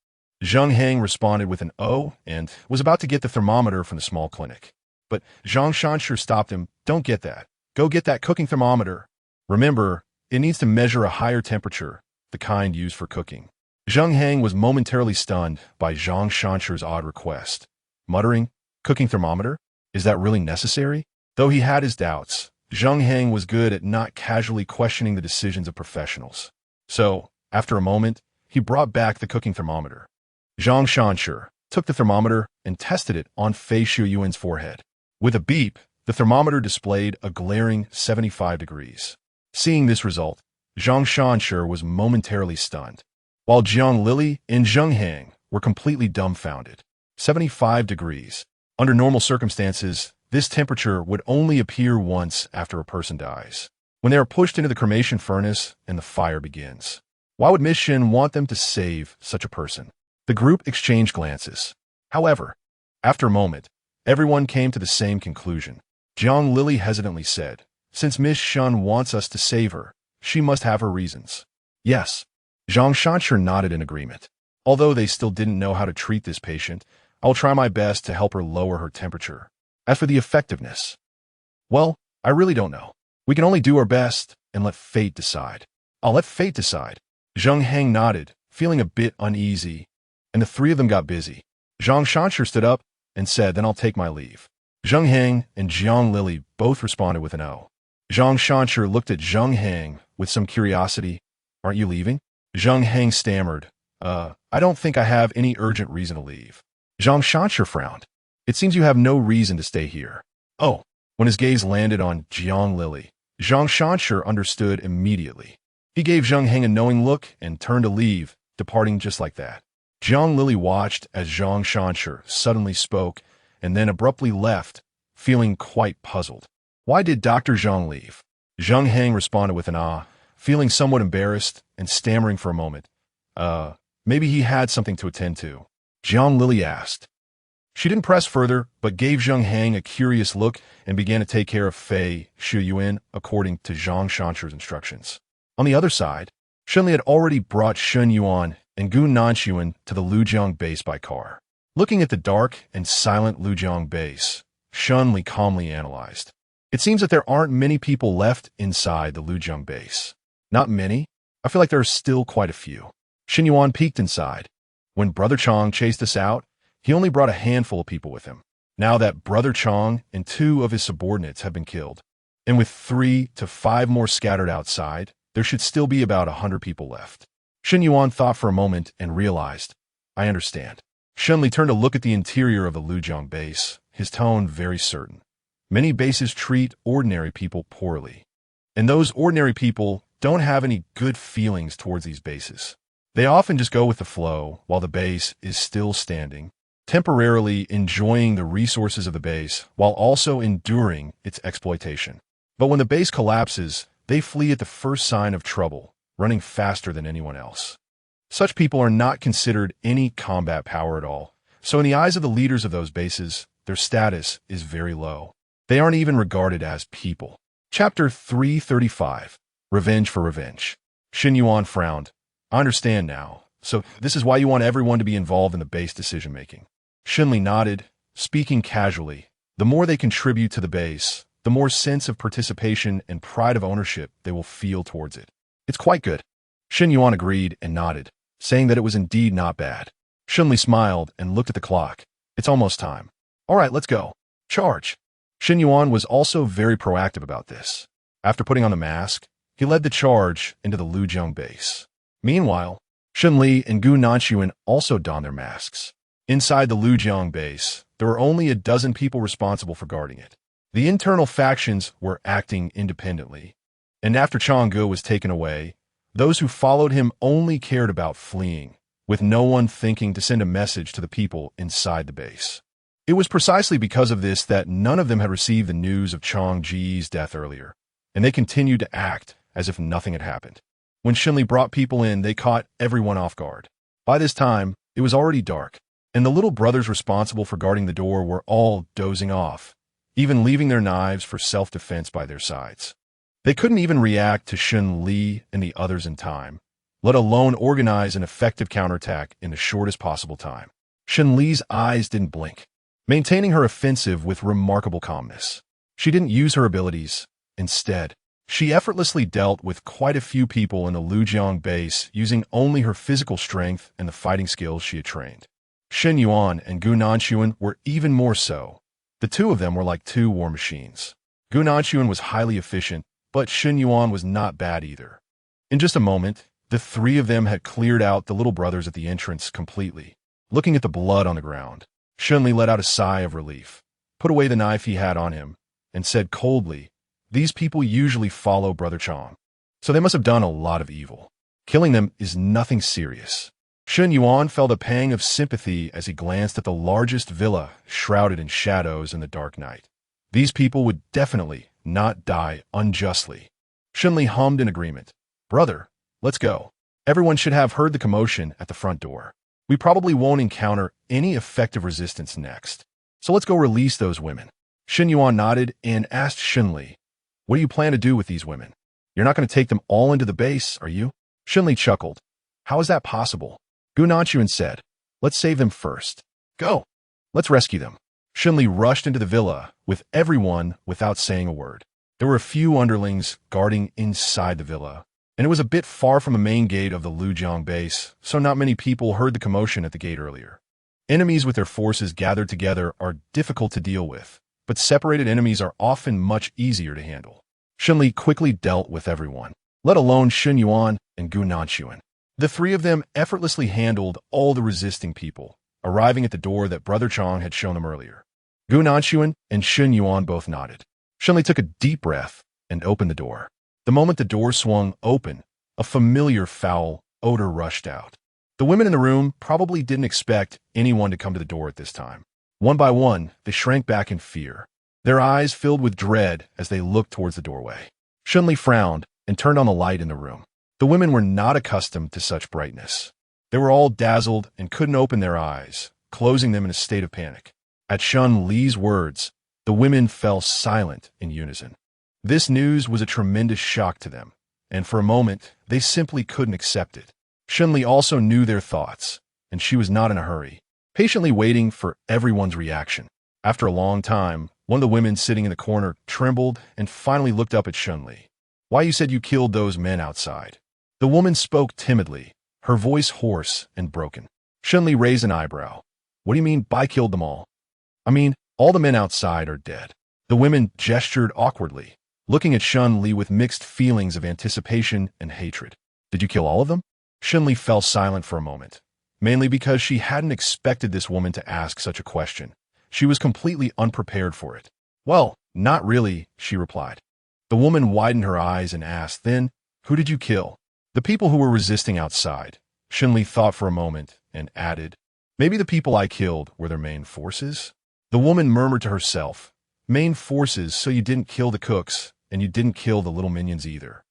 Zheng Heng responded with an "oh" and was about to get the thermometer from the small clinic. But Zhang Shanshi stopped him. Don't get that. Go get that cooking thermometer. Remember, it needs to measure a higher temperature, the kind used for cooking. Zheng Heng was momentarily stunned by Zhang Shanshi's odd request. Muttering, cooking thermometer? Is that really necessary? Though he had his doubts, Zheng Heng was good at not casually questioning the decisions of professionals. So, after a moment, he brought back the cooking thermometer. Zhang Shanshi took the thermometer and tested it on Fei Xiuyuan's forehead. With a beep, the thermometer displayed a glaring 75 degrees. Seeing this result, Zhang Shanshi was momentarily stunned, while Jiang Lili and Zheng Heng were completely dumbfounded. 75 degrees. Under normal circumstances, this temperature would only appear once after a person dies, when they are pushed into the cremation furnace and the fire begins. Why would Miss Shen want them to save such a person? The group exchanged glances. However, after a moment, everyone came to the same conclusion. Jiang Lili hesitantly said, since Miss Shen wants us to save her, she must have her reasons. Yes. Zhang Shanshi nodded in agreement. Although they still didn't know how to treat this patient, I will try my best to help her lower her temperature. As for the effectiveness, well, I really don't know. We can only do our best and let fate decide. I'll let fate decide. Zheng Heng nodded, feeling a bit uneasy, and the three of them got busy. Zhang Shanshi stood up and said, then I'll take my leave. Zheng Heng and Jiang Lili both responded with an "oh." Zhang Shanshi looked at Zheng Heng with some curiosity. Aren't you leaving? Zheng Heng stammered, I don't think I have any urgent reason to leave. Zhang Shanshi frowned. It seems you have no reason to stay here. Oh. When his gaze landed on Jiang Lili, Zhang Shanshi understood immediately. He gave Zheng Heng a knowing look and turned to leave, departing just like that. Jiang Lili watched as Zhang Shanshi suddenly spoke and then abruptly left, feeling quite puzzled. Why did Dr. Zhang leave? Zheng Heng responded with an "ah," feeling somewhat embarrassed and stammering for a moment. Maybe he had something to attend to. Jiang Lili asked. She didn't press further, but gave Zheng Heng a curious look and began to take care of Fei Xiuyuan according to Zhang Shanshi's instructions. On the other side, Shen Li had already brought Shen Yuan and Gu Nanshuan to the Lujiang base by car. Looking at the dark and silent Lujiang base, Shen Li calmly analyzed. It seems that there aren't many people left inside the Lujiang base. Not many? I feel like there are still quite a few. Shen Yuan peeked inside. When Brother Chang chased us out, he only brought a handful of people with him. Now that Brother Chang and 2 of his subordinates have been killed, and with 3 to 5 more scattered outside, there should still be about 100 people left. Shen Yuan thought for a moment and realized, I understand. Shen Li turned to look at the interior of the Lujiang base, his tone very certain. Many bases treat ordinary people poorly, and those ordinary people don't have any good feelings towards these bases. They often just go with the flow while the base is still standing, temporarily enjoying the resources of the base while also enduring its exploitation. But when the base collapses, they flee at the first sign of trouble, running faster than anyone else. Such people are not considered any combat power at all, so in the eyes of the leaders of those bases, their status is very low. They aren't even regarded as people. Chapter 335. Revenge for Revenge. Shen Yuan frowned. I understand now. So this is why you want everyone to be involved in the base decision-making. Shen Li nodded, speaking casually. The more they contribute to the base, the more sense of participation and pride of ownership they will feel towards it. It's quite good. Shen Yuan agreed and nodded, saying that it was indeed not bad. Shen Li smiled and looked at the clock. It's almost time. All right, let's go. Charge. Shen Yuan was also very proactive about this. After putting on the mask, he led the charge into the Lujiang base. Meanwhile, Shen Li and Gu Nanshuan also donned their masks. Inside the Lujiang base, there were only a dozen people responsible for guarding it. The internal factions were acting independently, and after Chang'e was taken away, those who followed him only cared about fleeing, with no one thinking to send a message to the people inside the base. It was precisely because of this that none of them had received the news of Chang Ji's death earlier, and they continued to act as if nothing had happened. When Shen Li brought people in, they caught everyone off guard. By this time, it was already dark, and the little brothers responsible for guarding the door were all dozing off, even leaving their knives for self-defense by their sides. They couldn't even react to Shen Li and the others in time, let alone organize an effective counterattack in the shortest possible time. Shen Li's eyes didn't blink, maintaining her offensive with remarkable calmness. She didn't use her abilities. Instead, she effortlessly dealt with quite a few people in the Lujiang base using only her physical strength and the fighting skills she had trained. Shen Yuan and Gu Nanxuan were even more so. The two of them were like two war machines. Gu Nanxuan was highly efficient, but Shen Yuan was not bad either. In just a moment, the three of them had cleared out the little brothers at the entrance completely. Looking at the blood on the ground, Shen Li let out a sigh of relief, put away the knife he had on him, and said coldly, "These people usually follow Brother Chang, so they must have done a lot of evil. Killing them is nothing serious." Shen Yuan felt a pang of sympathy as he glanced at the largest villa shrouded in shadows in the dark night. These people would definitely not die unjustly. Shen Li hummed in agreement. "Brother, let's go. Everyone should have heard the commotion at the front door. We probably won't encounter any effective resistance next. So let's go release those women." Shen Yuan nodded and asked Shen Li, "What do you plan to do with these women? You're not going to take them all into the base, are you?" Shen Li chuckled. "How is that possible?" Gu Nanxuan said, "Let's save them first. Go. Let's rescue them." Shen Li rushed into the villa with everyone without saying a word. There were a few underlings guarding inside the villa, and it was a bit far from the main gate of the Lujiang base, so not many people heard the commotion at the gate earlier. Enemies with their forces gathered together are difficult to deal with, but separated enemies are often much easier to handle. Shen Li quickly dealt with everyone, let alone Shen Yuan and Gu Nanxuan. The three of them effortlessly handled all the resisting people, arriving at the door that Brother Chang had shown them earlier. Gu Nanxuan and Shen Yuan both nodded. Shen Li took a deep breath and opened the door. The moment the door swung open, a familiar foul odor rushed out. The women in the room probably didn't expect anyone to come to the door at this time. One by one, they shrank back in fear, their eyes filled with dread as they looked towards the doorway. Shen Li frowned and turned on the light in the room. The women were not accustomed to such brightness. They were all dazzled and couldn't open their eyes, closing them in a state of panic. At Shen Li's words, the women fell silent in unison. This news was a tremendous shock to them, and for a moment, they simply couldn't accept it. Shen Li also knew their thoughts, and she was not in a hurry, patiently waiting for everyone's reaction. After a long time, one of the women sitting in the corner trembled and finally looked up at Shen Li. "Why, you said you killed those men outside?" The woman spoke timidly, her voice hoarse and broken. Shen Li raised an eyebrow. "What do you mean by killed them all?" "I mean, all the men outside are dead." The women gestured awkwardly, looking at Shen Li with mixed feelings of anticipation and hatred. "Did you kill all of them?" Shen Li fell silent for a moment, mainly because she hadn't expected this woman to ask such a question. She was completely unprepared for it. "Well, not really," she replied. The woman widened her eyes and asked, "Then, who did you kill?" "The people who were resisting outside." Shen Li thought for a moment and added, "Maybe the people I killed were their main forces?" The woman murmured to herself, "Main forces, so you didn't kill the cooks, and you didn't kill the little minions either."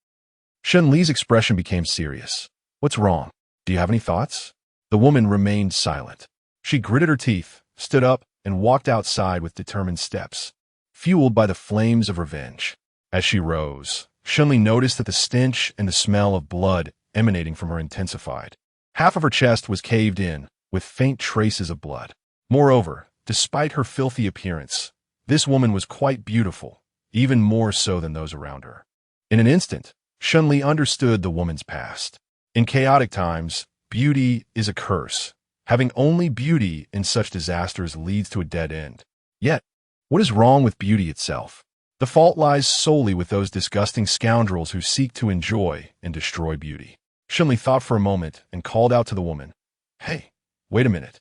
Shen Li's expression became serious. "What's wrong? Do you have any thoughts?" The woman remained silent. She gritted her teeth, stood up, and walked outside with determined steps, fueled by the flames of revenge. As she rose, Shen Li noticed that the stench and the smell of blood emanating from her intensified. Half of her chest was caved in, with faint traces of blood. Moreover, despite her filthy appearance, this woman was quite beautiful, even more so than those around her. In an instant, Shen Li understood the woman's past. In chaotic times, beauty is a curse. Having only beauty in such disasters leads to a dead end. Yet, what is wrong with beauty itself? The fault lies solely with those disgusting scoundrels who seek to enjoy and destroy beauty. Shen Li thought for a moment and called out to the woman, "Hey, wait a minute."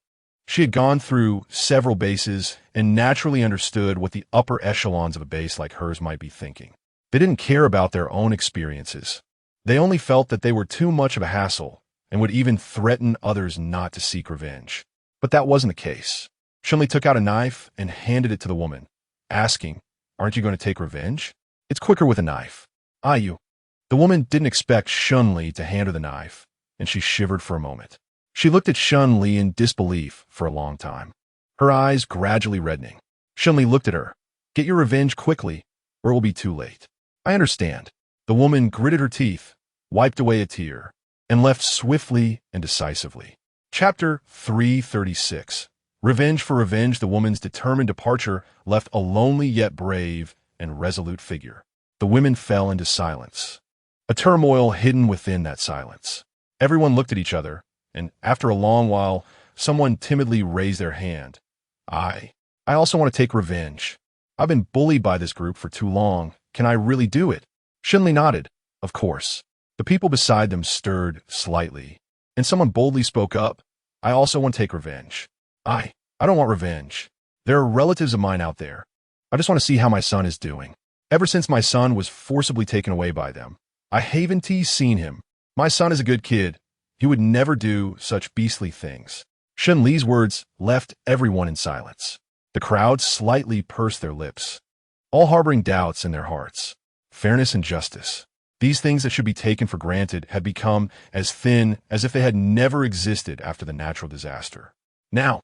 She had gone through several bases and naturally understood what the upper echelons of a base like hers might be thinking. They didn't care about their own experiences. They only felt that they were too much of a hassle and would even threaten others not to seek revenge. But that wasn't the case. Shen Li took out a knife and handed it to the woman, asking, "Aren't you going to take revenge? It's quicker with a knife." "You." The woman didn't expect Shen Li to hand her the knife, and she shivered for a moment. She looked at Shen Li in disbelief for a long time, her eyes gradually reddening. Shen Li looked at her, Get your revenge quickly, or it will be too late. I understand. The woman gritted her teeth, wiped away a tear, and left swiftly and decisively. Chapter 336. Revenge for revenge. The woman's determined departure left a lonely yet brave and resolute figure. The women fell into silence, a turmoil hidden within that silence. Everyone looked at each other, and after a long while, someone timidly raised their hand. I also want to take revenge. I've been bullied by this group for too long. Can I really do it? Shen Li nodded. Of course. The people beside them stirred slightly, and someone boldly spoke up. I also want to take revenge. I don't want revenge. There are relatives of mine out there. I just want to see how my son is doing. Ever since my son was forcibly taken away by them, I haven't seen him. My son is a good kid. He would never do such beastly things. Shen Li's words left everyone in silence. The crowd slightly pursed their lips, all harboring doubts in their hearts. Fairness and justice. These things that should be taken for granted had become as thin as if they had never existed after the natural disaster. Now,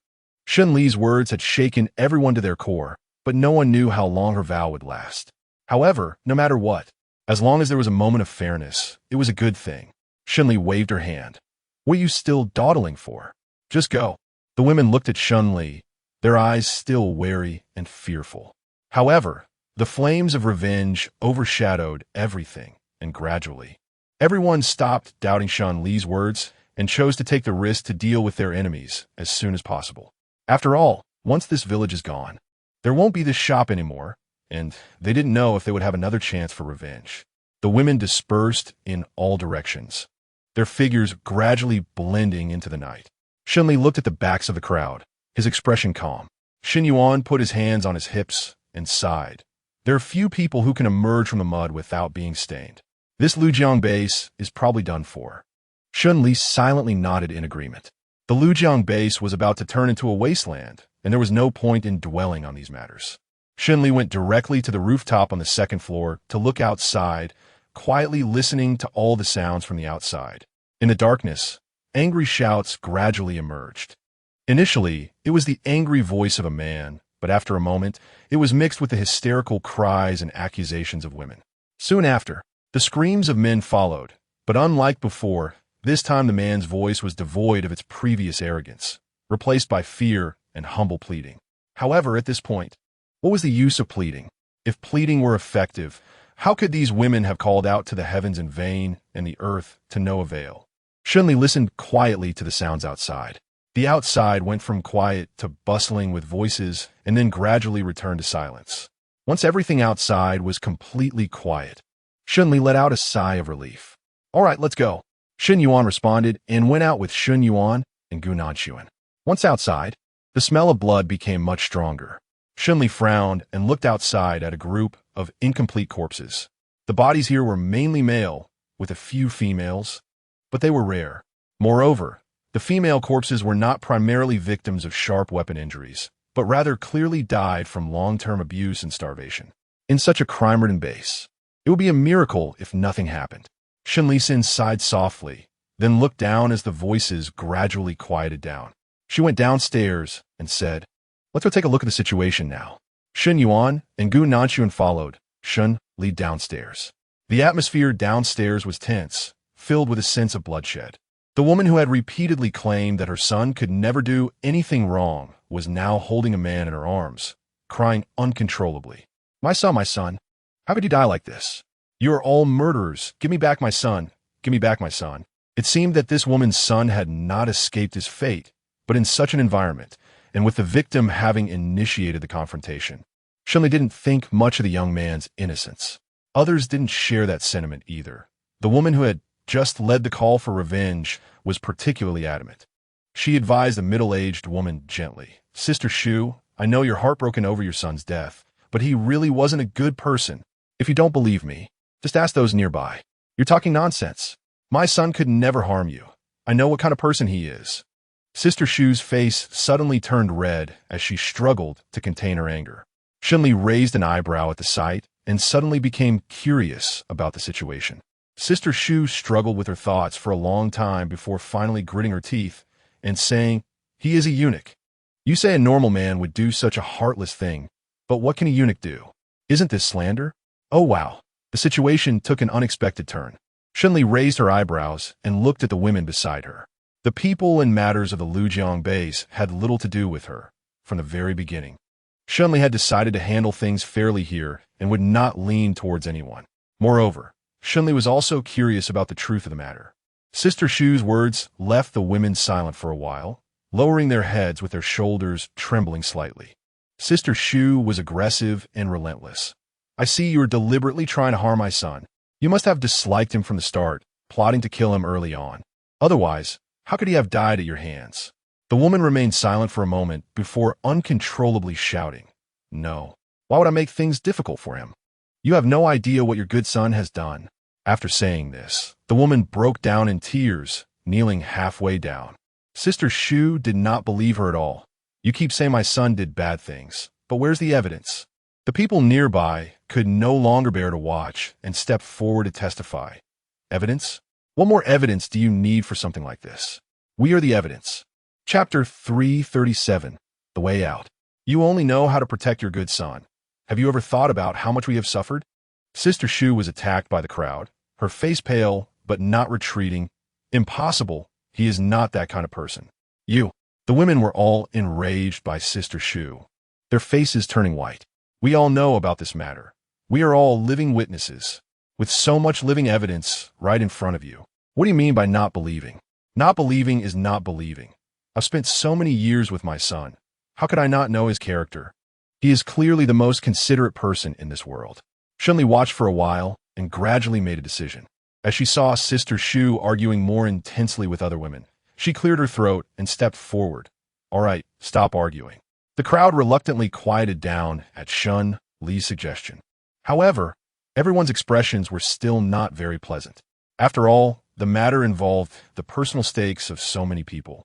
Shen Li's words had shaken everyone to their core, but no one knew how long her vow would last. However, no matter what, as long as there was a moment of fairness, it was a good thing. Shen Li waved her hand. What are you still dawdling for? Just go. The women looked at Shen Li, their eyes still wary and fearful. However, the flames of revenge overshadowed everything, and gradually, everyone stopped doubting Shen Li's words and chose to take the risk to deal with their enemies as soon as possible. After all, once this village is gone, there won't be this shop anymore, and they didn't know if they would have another chance for revenge. The women dispersed in all directions, their figures gradually blending into the night. Shen Li looked at the backs of the crowd, his expression calm. Xin Yuan put his hands on his hips and sighed. There are few people who can emerge from the mud without being stained. This Lujiang base is probably done for. Shen Li silently nodded in agreement. The Lujiang base was about to turn into a wasteland, and there was no point in dwelling on these matters. Shen Li went directly to the rooftop on the second floor to look outside, quietly listening to all the sounds from the outside. In the darkness, angry shouts gradually emerged. Initially, it was the angry voice of a man, but after a moment, it was mixed with the hysterical cries and accusations of women. Soon after, the screams of men followed, but unlike before, this time the man's voice was devoid of its previous arrogance, replaced by fear and humble pleading. However, at this point, what was the use of pleading? If pleading were effective, how could these women have called out to the heavens in vain and the earth to no avail? Shen Li listened quietly to the sounds outside. The outside went from quiet to bustling with voices and then gradually returned to silence. Once everything outside was completely quiet, Shen Li let out a sigh of relief. All right, let's go. Xin Yuan responded and went out with Shen Yuan and Gu Nanxuan. Once outside, the smell of blood became much stronger. Shen Li frowned and looked outside at a group of incomplete corpses. The bodies here were mainly male, with a few females, but they were rare. Moreover, the female corpses were not primarily victims of sharp weapon injuries, but rather clearly died from long-term abuse and starvation. In such a crime-ridden base, it would be a miracle if nothing happened. Shen Li sighed softly, then looked down as the voices gradually quieted down. She went downstairs and said, "Let's go take a look at the situation now." Shen Yuan and Gu Nanxuan followed Shen Li downstairs. The atmosphere downstairs was tense, filled with a sense of bloodshed. The woman who had repeatedly claimed that her son could never do anything wrong was now holding a man in her arms, crying uncontrollably. My son, how could you die like this? You are all murderers. Give me back my son. Give me back my son." It seemed that this woman's son had not escaped his fate, but in such an environment, and with the victim having initiated the confrontation, Shen Li didn't think much of the young man's innocence. Others didn't share that sentiment either. The woman who had just led the call for revenge was particularly adamant. She advised the middle-aged woman gently, "Sister Shu, I know you're heartbroken over your son's death, but he really wasn't a good person. If you don't believe me, just ask those nearby. You're talking nonsense. My son could never harm you. I know what kind of person he is." Sister Shu's face suddenly turned red as she struggled to contain her anger. Shen Li raised an eyebrow at the sight and suddenly became curious about the situation. Sister Shu struggled with her thoughts for a long time before finally gritting her teeth and saying, "He is a eunuch. You say a normal man would do such a heartless thing, But what can a eunuch do? Isn't this slander? Oh wow. The situation took an unexpected turn. Shen Li raised her eyebrows and looked at the women beside her. The people and matters of the Lujiang base had little to do with her from the very beginning. Shen Li had decided to handle things fairly here and would not lean towards anyone. Moreover, Shen Li was also curious about the truth of the matter. Sister Shu's words left the women silent for a while, lowering their heads with their shoulders trembling slightly. Sister Shu was aggressive and relentless. I see you are deliberately trying to harm my son. You must have disliked him from the start, plotting to kill him early on. Otherwise, how could he have died at your hands? The woman remained silent for a moment before uncontrollably shouting, No. Why would I make things difficult for him? You have no idea what your good son has done. After saying this, the woman broke down in tears, kneeling halfway down. Sister Shu did not believe her at all. You keep saying my son did bad things, but where's the evidence? The people nearby could no longer bear to watch and stepped forward to testify. Evidence? What more evidence do you need for something like this? We are the evidence. Chapter 337, The Way Out. You only know how to protect your good son. Have you ever thought about how much we have suffered? Sister Shu was attacked by the crowd, her face pale, but not retreating. Impossible. He is not that kind of person. You. The women were all enraged by Sister Shu, their faces turning white. We all know about this matter. We are all living witnesses, with so much living evidence right in front of you. What do you mean by not believing? Not believing is not believing. I've spent so many years with my son. How could I not know his character? He is clearly the most considerate person in this world. Shen Li watched for a while and gradually made a decision. As she saw Sister Shu arguing more intensely with other women, she cleared her throat and stepped forward. All right, stop arguing. The crowd reluctantly quieted down at Shen Li's suggestion. However, everyone's expressions were still not very pleasant. After all, the matter involved the personal stakes of so many people,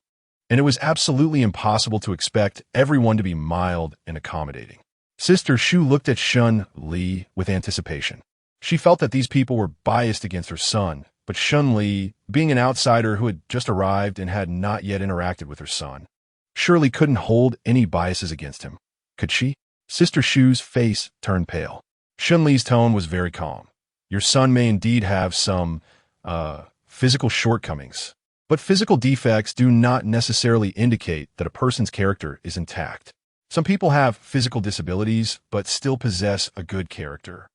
and it was absolutely impossible to expect everyone to be mild and accommodating. Sister Shu looked at Shen Li with anticipation. She felt that these people were biased against her son, but Shen Li, being an outsider who had just arrived and had not yet interacted with her son, surely couldn't hold any biases against him. Could she? Sister Shu's face turned pale. Shen Li's tone was very calm. Your son may indeed have some, physical shortcomings, but physical defects do not necessarily indicate that a person's character is intact. Some people have physical disabilities, but still possess a good character,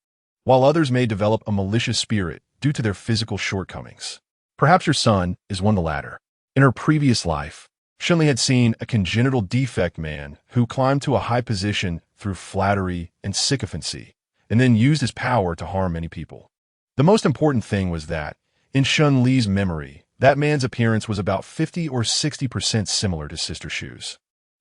while others may develop a malicious spirit due to their physical shortcomings. Perhaps your son is one of the latter. In her previous life, Shen Li had seen a congenital defect man who climbed to a high position through flattery and sycophancy, and then used his power to harm many people. The most important thing was that, in Shen Li's memory, that man's appearance was about 50 or 60% similar to Sister Shu's.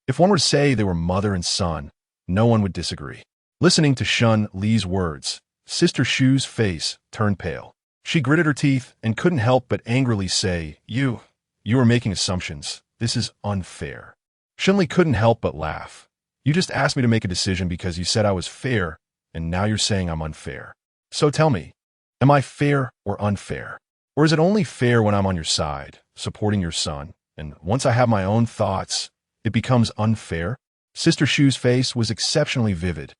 If one were to say they were mother and son, no one would disagree. Listening to Shen Li's words, Sister Shu's face turned pale. She gritted her teeth and couldn't help but angrily say, You are making assumptions. This is unfair. Shen Li couldn't help but laugh. You just asked me to make a decision because you said I was fair, and now you're saying I'm unfair. So tell me, am I fair or unfair? Or is it only fair when I'm on your side, supporting your son, and once I have my own thoughts, it becomes unfair? Sister Shu's face was exceptionally vivid.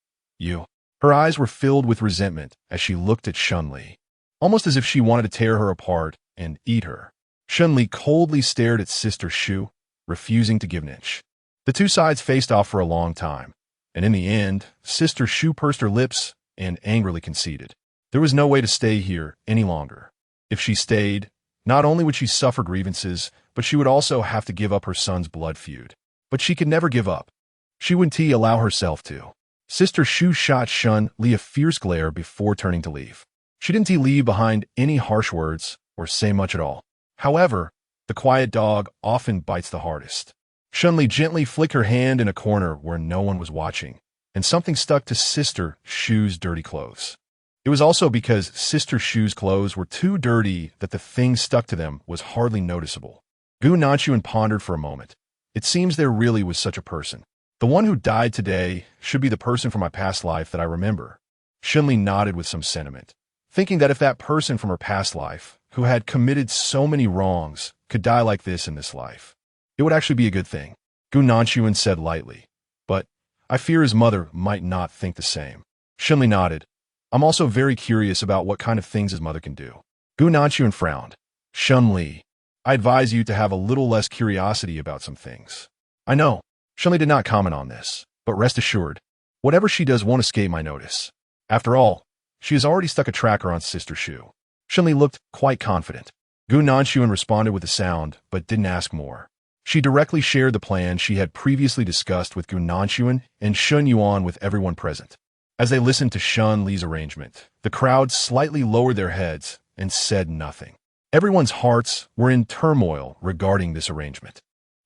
Her eyes were filled with resentment as she looked at Shen Li, almost as if she wanted to tear her apart and eat her. Shen Li coldly stared at Sister Shu, refusing to give an inch. The two sides faced off for a long time, and in the end, Sister Shu pursed her lips and angrily conceded. There was no way to stay here any longer. If she stayed, not only would she suffer grievances, but she would also have to give up her son's blood feud. But she could never give up. She wouldn't allow herself to. Sister Shu shot Shen Li a fierce glare before turning to leave. She didn't leave behind any harsh words or say much at all. However, the quiet dog often bites the hardest. Shen Li gently flicked her hand in a corner where no one was watching, and something stuck to Sister Shu's dirty clothes. It was also because Sister Shu's clothes were too dirty that the thing stuck to them was hardly noticeable. Gao Minguan pondered for a moment. It seems there really was such a person. The one who died today should be the person from my past life that I remember. Shen Li nodded with some sentiment, thinking that if that person from her past life, who had committed so many wrongs, could die like this in this life, it would actually be a good thing. Gao Minguan said lightly, but I fear his mother might not think the same. Shen Li nodded. I'm also very curious about what kind of things his mother can do. Gu Nanchuan frowned. Shen Li, I advise you to have a little less curiosity about some things. I know. Shen Li did not comment on this, but rest assured, whatever she does won't escape my notice. After all, she has already stuck a tracker on Sister Shu. Shen Li looked quite confident. Gu Nanchuan responded with a sound, but didn't ask more. She directly shared the plan she had previously discussed with Gu Nanchuan and Shen Yuan with everyone present. As they listened to Shen Li's arrangement, the crowd slightly lowered their heads and said nothing. Everyone's hearts were in turmoil regarding this arrangement.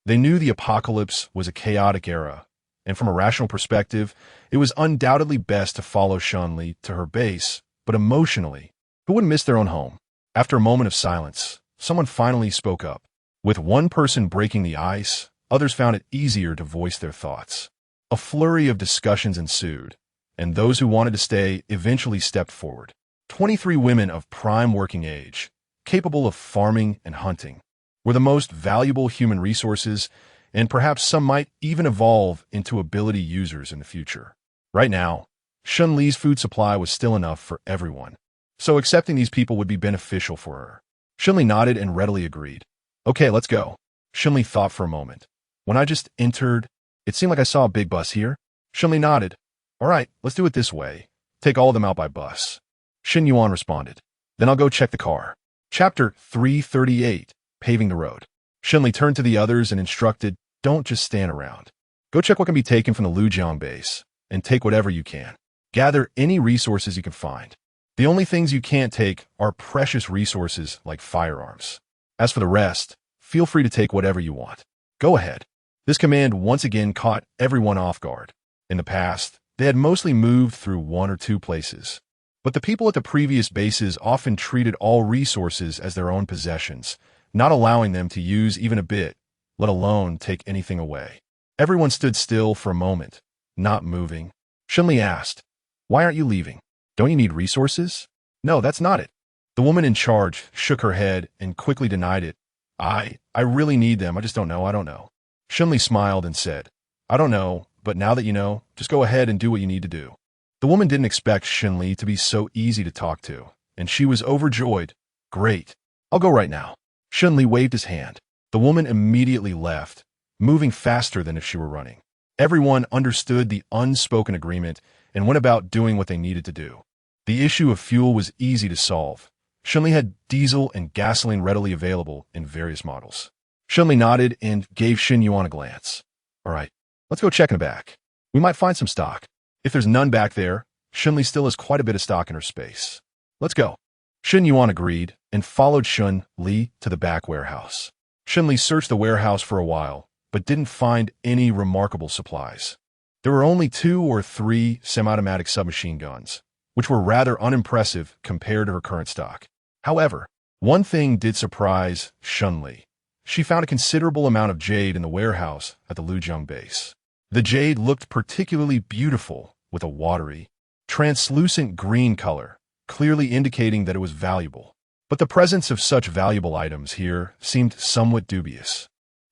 They knew the apocalypse was a chaotic era, and from a rational perspective, it was undoubtedly best to follow Shen Li to her base, but emotionally, who wouldn't miss their own home? After a moment of silence, someone finally spoke up. With one person breaking the ice, others found it easier to voice their thoughts. A flurry of discussions ensued, and those who wanted to stay eventually stepped forward. 23 women of prime working age, capable of farming and hunting, were the most valuable human resources, and perhaps some might even evolve into ability users in the future. Right now, Shen Li's food supply was still enough for everyone, so accepting these people would be beneficial for her. Shen Li nodded and readily agreed. Okay, let's go. Shen Li thought for a moment. When I just entered, it seemed like I saw a big bus here. Shen Li nodded. All right, let's do it this way. Take all of them out by bus. Shen Yuan responded. Then I'll go check the car. Chapter 338, Paving the Road. Shen Li turned to the others and instructed, don't just stand around. Go check what can be taken from the Lujiang base, and take whatever you can. Gather any resources you can find. The only things you can't take are precious resources like firearms. As for the rest, feel free to take whatever you want. Go ahead. This command once again caught everyone off guard. In the past, they had mostly moved through one or two places. But the people at the previous bases often treated all resources as their own possessions, not allowing them to use even a bit, let alone take anything away. Everyone stood still for a moment, not moving. Shen Li asked, why aren't you leaving? Don't you need resources? No, that's not it. The woman in charge shook her head and quickly denied it. I really need them. I just don't know. Shen Li smiled and said, I don't know, but now that you know, just go ahead and do what you need to do. The woman didn't expect Shen Li to be so easy to talk to, and she was overjoyed. Great. I'll go right now. Shen Li waved his hand. The woman immediately left, moving faster than if she were running. Everyone understood the unspoken agreement and went about doing what they needed to do. The issue of fuel was easy to solve. Shen Li had diesel and gasoline readily available in various models. Shen Li nodded and gave Shen Yuan a glance. All right, let's go check in the back. We might find some stock. If there's none back there, Shen Li still has quite a bit of stock in her space. Let's go. Shen Yuan agreed and followed Shen Li to the back warehouse. Shen Li searched the warehouse for a while, but didn't find any remarkable supplies. There were only 2 or 3 semi-automatic submachine guns, which were rather unimpressive compared to her current stock. However, one thing did surprise Shen Li. She found a considerable amount of jade in the warehouse at the Lujiang base. The jade looked particularly beautiful with a watery, translucent green color, clearly indicating that it was valuable. But the presence of such valuable items here seemed somewhat dubious.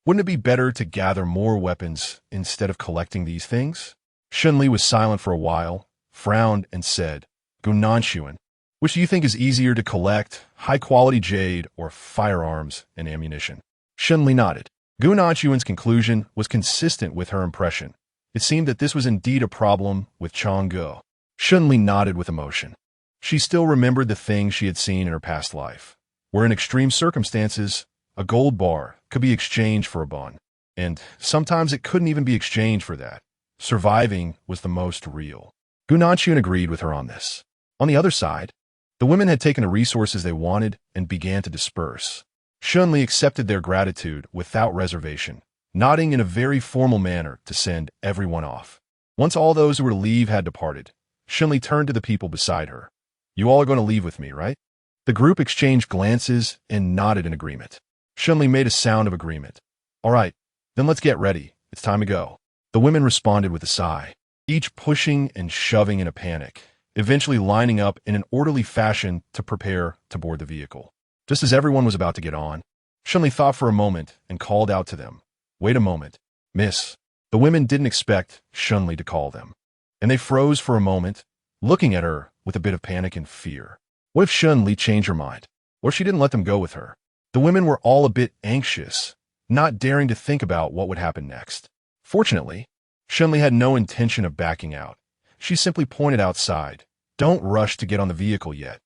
Wouldn't it be better to gather more weapons instead of collecting these things? Shen Li was silent for a while, frowned, and said, Gu Nanchuan, which do you think is easier to collect, high-quality jade or firearms and ammunition? Shen Li nodded. Gu Nanchuan's conclusion was consistent with her impression. It seemed that this was indeed a problem with Chang'e. Shen Li nodded with emotion. She still remembered the things she had seen in her past life, where in extreme circumstances, a gold bar could be exchanged for a bun, and sometimes it couldn't even be exchanged for that. Surviving was the most real. Gu Nanchuan agreed with her on this. On the other side, the women had taken the resources they wanted and began to disperse. Shen Li accepted their gratitude without reservation, nodding in a very formal manner to send everyone off. Once all those who were to leave had departed, Shen Li turned to the people beside her. You all are going to leave with me, right? The group exchanged glances and nodded in agreement. Shen Li made a sound of agreement. All right, then let's get ready. It's time to go. The women responded with a sigh, each pushing and shoving in a panic, eventually lining up in an orderly fashion to prepare to board the vehicle. Just as everyone was about to get on, Shen Li thought for a moment and called out to them. Wait a moment. Miss, The women didn't expect Shen Li to call them, and they froze for a moment, looking at her with a bit of panic and fear. What if Shen Li changed her mind, or she didn't let them go with her? The women were all a bit anxious, not daring to think about what would happen next. Fortunately, Shen Li had no intention of backing out. She simply pointed outside. Don't rush to get on the vehicle yet.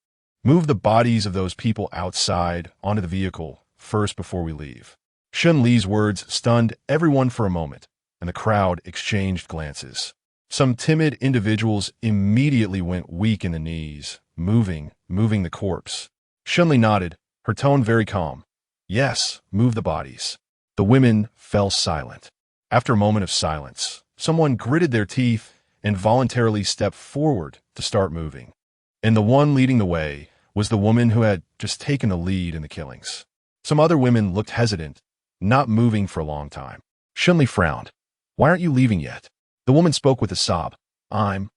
Move the bodies of those people outside onto the vehicle first before we leave. Shen Li's words stunned everyone for a moment, and the crowd exchanged glances. Some timid individuals immediately went weak in the knees, moving the corpse. Shen Li nodded, her tone very calm. Yes, move the bodies. The women fell silent. After a moment of silence, someone gritted their teeth and voluntarily stepped forward to start moving. And the one leading the way was the woman who had just taken the lead in the killings. Some other women looked hesitant, not moving for a long time. Shen Li frowned. Why aren't you leaving yet? The woman spoke with a sob. I'm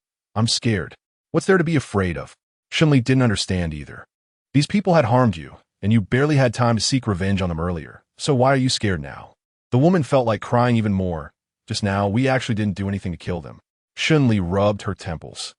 scared. What's there to be afraid of? Shen Li didn't understand either. These people had harmed you, and you barely had time to seek revenge on them earlier, so why are you scared now? The woman felt like crying even more. Just now, we actually didn't do anything to kill them. Shen Li rubbed her temples,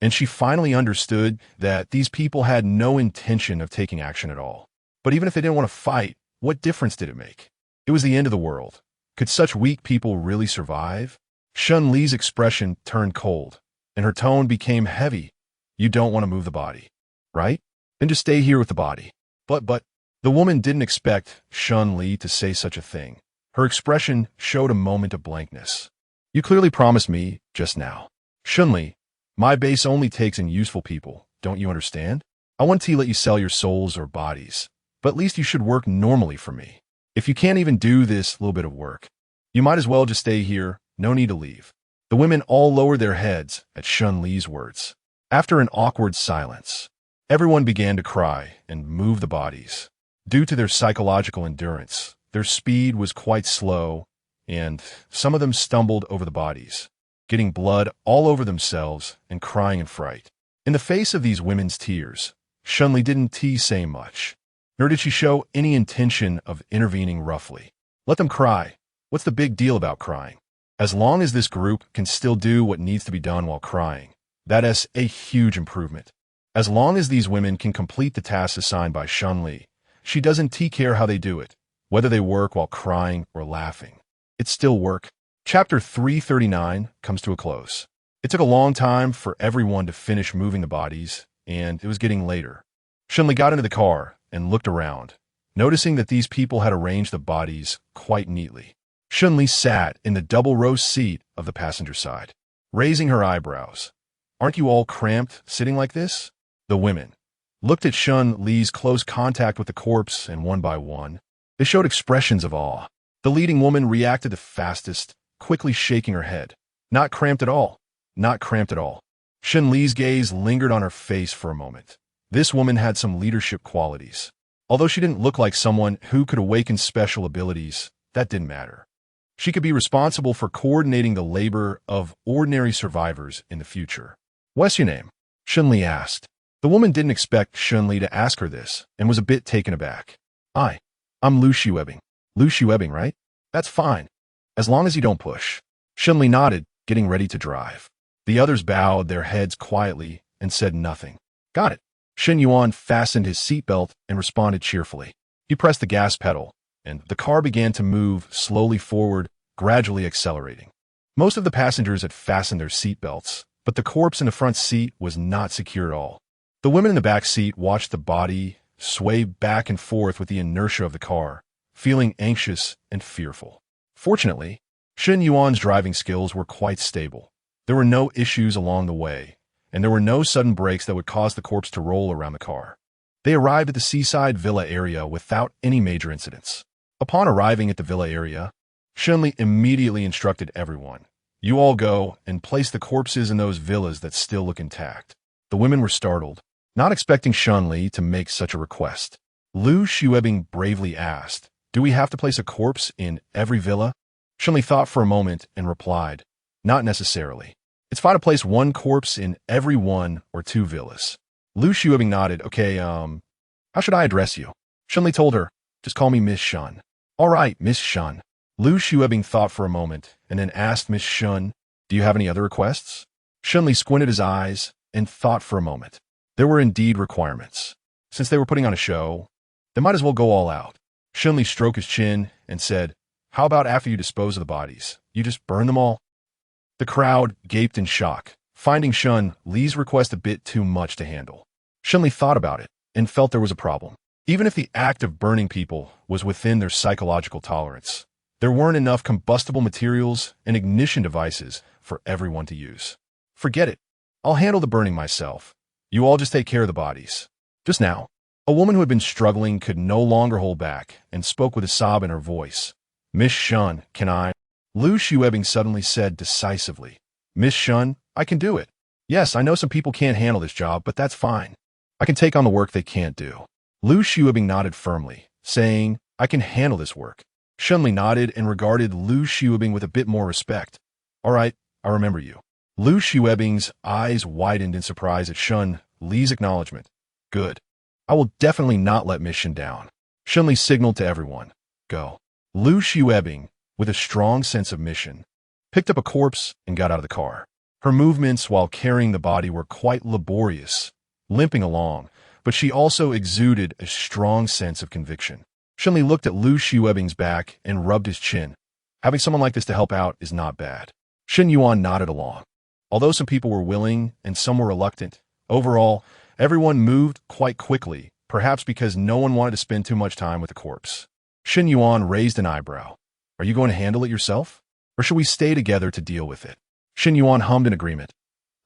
and she finally understood that these people had no intention of taking action at all. But even if they didn't want to fight, what difference did it make? It was the end of the world. Could such weak people really survive? Shen Li's expression turned cold, and her tone became heavy. You don't want to move the body, right? Then just stay here with the body. But, the woman didn't expect Shen Li to say such a thing. Her expression showed a moment of blankness. You clearly promised me just now. Shen Li, my base only takes in useful people, don't you understand? I want to let you sell your souls or bodies, but at least you should work normally for me. If you can't even do this little bit of work, you might as well just stay here, no need to leave. The women all lowered their heads at Shen Li's words. After an awkward silence, everyone began to cry and move the bodies. Due to their psychological endurance, their speed was quite slow, and some of them stumbled over the bodies, getting blood all over themselves and crying in fright. In the face of these women's tears, Shen Li didn't say much, nor did she show any intention of intervening roughly. Let them cry. What's the big deal about crying? As long as this group can still do what needs to be done while crying, that is a huge improvement. As long as these women can complete the tasks assigned by Shen Li, she doesn't care how they do it, whether they work while crying or laughing. It's still work. Chapter 339 comes to a close. It took a long time for everyone to finish moving the bodies, and it was getting later. Shen Li got into the car and looked around, noticing that these people had arranged the bodies quite neatly. Shen Li sat in the double-row seat of the passenger side, raising her eyebrows. Aren't you all cramped sitting like this? The women looked at Shen Li's close contact with the corpse, and one by one, they showed expressions of awe. The leading woman reacted the fastest, quickly shaking her head. Not cramped at all. Not cramped at all. Shen Li's gaze lingered on her face for a moment. This woman had some leadership qualities. Although she didn't look like someone who could awaken special abilities, that didn't matter. She could be responsible for coordinating the labor of ordinary survivors in the future. What's your name? Shen Li asked. The woman didn't expect Shen Li to ask her this and was a bit taken aback. I'm Lu Xuebing. Lu Xuebing, right? That's fine, as long as you don't push. Shen Li nodded, getting ready to drive. The others bowed their heads quietly and said nothing. Got it. Shen Yuan fastened his seatbelt and responded cheerfully. He pressed the gas pedal, and the car began to move slowly forward, gradually accelerating. Most of the passengers had fastened their seatbelts, but the corpse in the front seat was not secure at all. The women in the back seat watched the body sway back and forth with the inertia of the car, feeling anxious and fearful. Fortunately, Shen Yuan's driving skills were quite stable. There were no issues along the way, and there were no sudden breaks that would cause the corpse to roll around the car. They arrived at the seaside villa area without any major incidents. Upon arriving at the villa area, Shen Li immediately instructed everyone, "You all go and place the corpses in those villas that still look intact." The women were startled, not expecting Shen Li to make such a request. Lu Xuebing bravely asked, "Do we have to place a corpse in every villa?" Shen Li thought for a moment and replied, "Not necessarily. It's fine to place one corpse in every 1 or 2 villas." Lu Xuebing nodded. "Okay, how should I address you?" Shen Li told her, "Just call me Miss Shen." "All right, Miss Shen." Lu Xuebing thought for a moment and then asked Miss Shen, "Do you have any other requests?" Shen Li squinted his eyes and thought for a moment. There were indeed requirements. Since they were putting on a show, they might as well go all out. Shen Li stroked his chin and said, "How about after you dispose of the bodies, you just burn them all?" The crowd gaped in shock, finding Shen Li's request a bit too much to handle. Shen Li thought about it and felt there was a problem. Even if the act of burning people was within their psychological tolerance, there weren't enough combustible materials and ignition devices for everyone to use. "Forget it. I'll handle the burning myself. You all just take care of the bodies." Just now, a woman who had been struggling could no longer hold back and spoke with a sob in her voice. "Miss Shen, can I?" Lu Xuebing suddenly said decisively. "Miss Shen, I can do it. Yes, I know some people can't handle this job, but that's fine. I can take on the work they can't do." Lu Xuebing nodded firmly, saying, "I can handle this work." Shen Li nodded and regarded Lu Xuebing with a bit more respect. "All right, I remember you." Lu Xuebing's eyes widened in surprise at Shen Li's acknowledgement. "Good. I will definitely not let Miss Shen down." Shen Li signaled to everyone, "Go." Lu Xuebing, with a strong sense of mission, picked up a corpse and got out of the car. Her movements while carrying the body were quite laborious, limping along, but she also exuded a strong sense of conviction. Shen Li looked at Lu Xuebing's back and rubbed his chin. Having someone like this to help out is not bad. Shen Yuan nodded along. Although some people were willing and some were reluctant, overall, everyone moved quite quickly, perhaps because no one wanted to spend too much time with the corpse. Shen Yuan raised an eyebrow. "Are you going to handle it yourself? Or should we stay together to deal with it?" Shen Yuan hummed in agreement.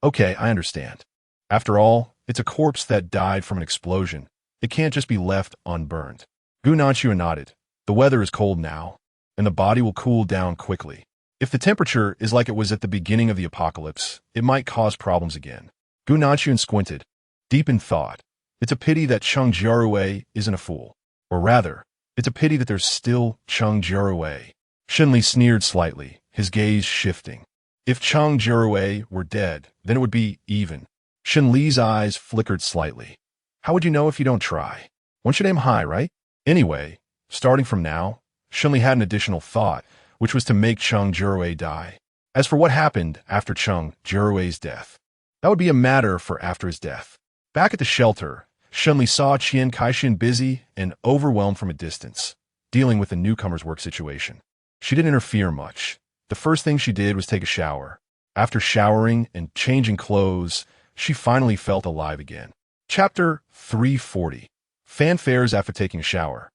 "Okay, I understand. After all, it's a corpse that died from an explosion. It can't just be left unburned." Gu Nanxuan nodded. "The weather is cold now, and the body will cool down quickly. If the temperature is like it was at the beginning of the apocalypse, it might cause problems again." Gu Nanxuan squinted, deep in thought. It's a pity that Cheng Jiarui isn't a fool. Or rather, it's a pity that there's still Cheng Jiarui. Shen Li sneered slightly, his gaze shifting. If Cheng Jiarui were dead, then it would be even. Shen Li's eyes flickered slightly. "How would you know if you don't try? One should aim high, right?" Anyway, starting from now, Shen Li had an additional thought, which was to make Cheng Jiarui die. As for what happened after Cheng Jiarui's death, that would be a matter for after his death. Back at the shelter, Shen Li saw Qian Kaixin busy and overwhelmed from a distance, dealing with the newcomer's work situation. She didn't interfere much. The first thing she did was take a shower. After showering and changing clothes, she finally felt alive again. Chapter 340. Fanfares after taking a shower.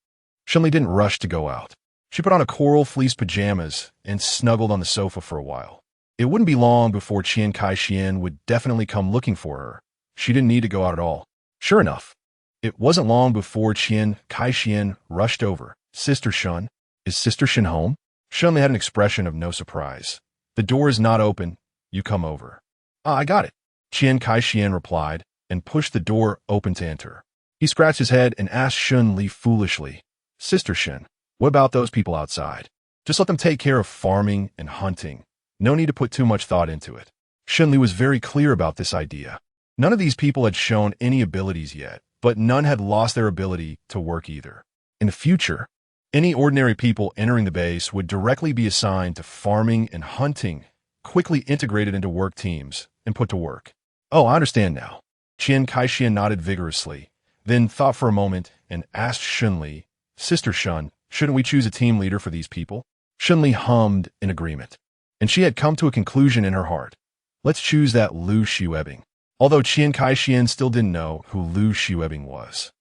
Shen Li didn't rush to go out. She put on a coral fleece pajamas and snuggled on the sofa for a while. It wouldn't be long before Qian Kaixin would definitely come looking for her. She didn't need to go out at all. Sure enough, it wasn't long before Qian Kaixin rushed over. "Sister Shen, is Sister Shen home?" Shen Li had an expression of no surprise. "The door is not open. You come over." "Ah, I got it," Qian Kaixin replied, and pushed the door open to enter. He scratched his head and asked Shen Li foolishly, "Sister Shen, what about those people outside? Just let them take care of farming and hunting. No need to put too much thought into it." Shen Li was very clear about this idea. None of these people had shown any abilities yet, but none had lost their ability to work either. In the future, any ordinary people entering the base would directly be assigned to farming and hunting, quickly integrated into work teams, and put to work. "Oh, I understand now." Qian Kaixin nodded vigorously, then thought for a moment and asked Shen Li, "Sister Shen, shouldn't we choose a team leader for these people?" Shen Li hummed in agreement, and she had come to a conclusion in her heart. "Let's choose that Lu Xuebing." Although Qian Kaixin still didn't know who Lu Xuebing was,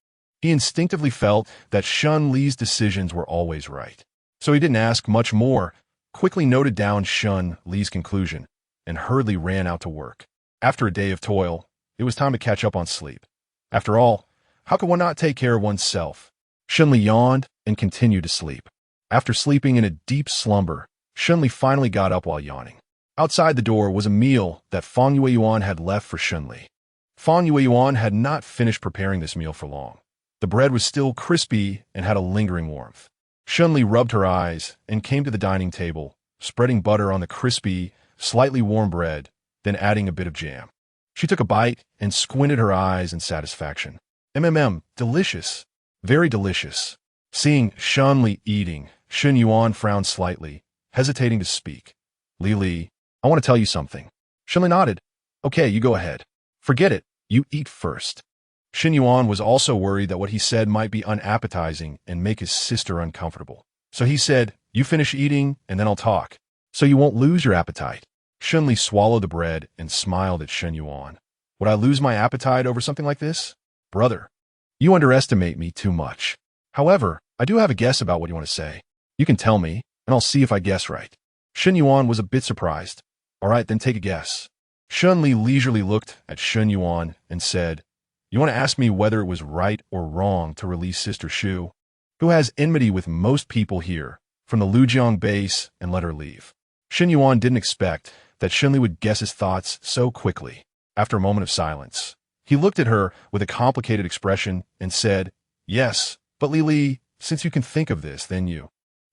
he instinctively felt that Shen Li's decisions were always right. So he didn't ask much more, quickly noted down Shen Li's conclusion, and hurriedly ran out to work. After a day of toil, it was time to catch up on sleep. After all, how could one not take care of oneself? Shen Li yawned and continued to sleep. After sleeping in a deep slumber, Shen Li finally got up while yawning. Outside the door was a meal that Fang Yueyuan had left for Shen Li. Fang Yueyuan had not finished preparing this meal for long. The bread was still crispy and had a lingering warmth. Shen Li rubbed her eyes and came to the dining table, spreading butter on the crispy, slightly warm bread, then adding a bit of jam. She took a bite and squinted her eyes in satisfaction. Delicious. Very delicious. Seeing Shen Li eating, Shen Yuan frowned slightly, hesitating to speak. Li, I want to tell you something. Shen Li nodded. Okay, you go ahead. Forget it, you eat first. Shen Yuan was also worried that what he said might be unappetizing and make his sister uncomfortable. So he said, you finish eating and then I'll talk, so you won't lose your appetite. Shen Li swallowed the bread and smiled at Shen Yuan. Would I lose my appetite over something like this? Brother, you underestimate me too much. However, I do have a guess about what you want to say. You can tell me, and I'll see if I guess right. Shen Yuan was a bit surprised. All right, then take a guess. Shen Li leisurely looked at Shen Yuan and said, you want to ask me whether it was right or wrong to release Sister Shu, who has enmity with most people here, from the Lujiang base and let her leave. Shen Yuan didn't expect that Shen Li would guess his thoughts so quickly. After a moment of silence, he looked at her with a complicated expression and said, yes, but Li, since you can think of this, then you.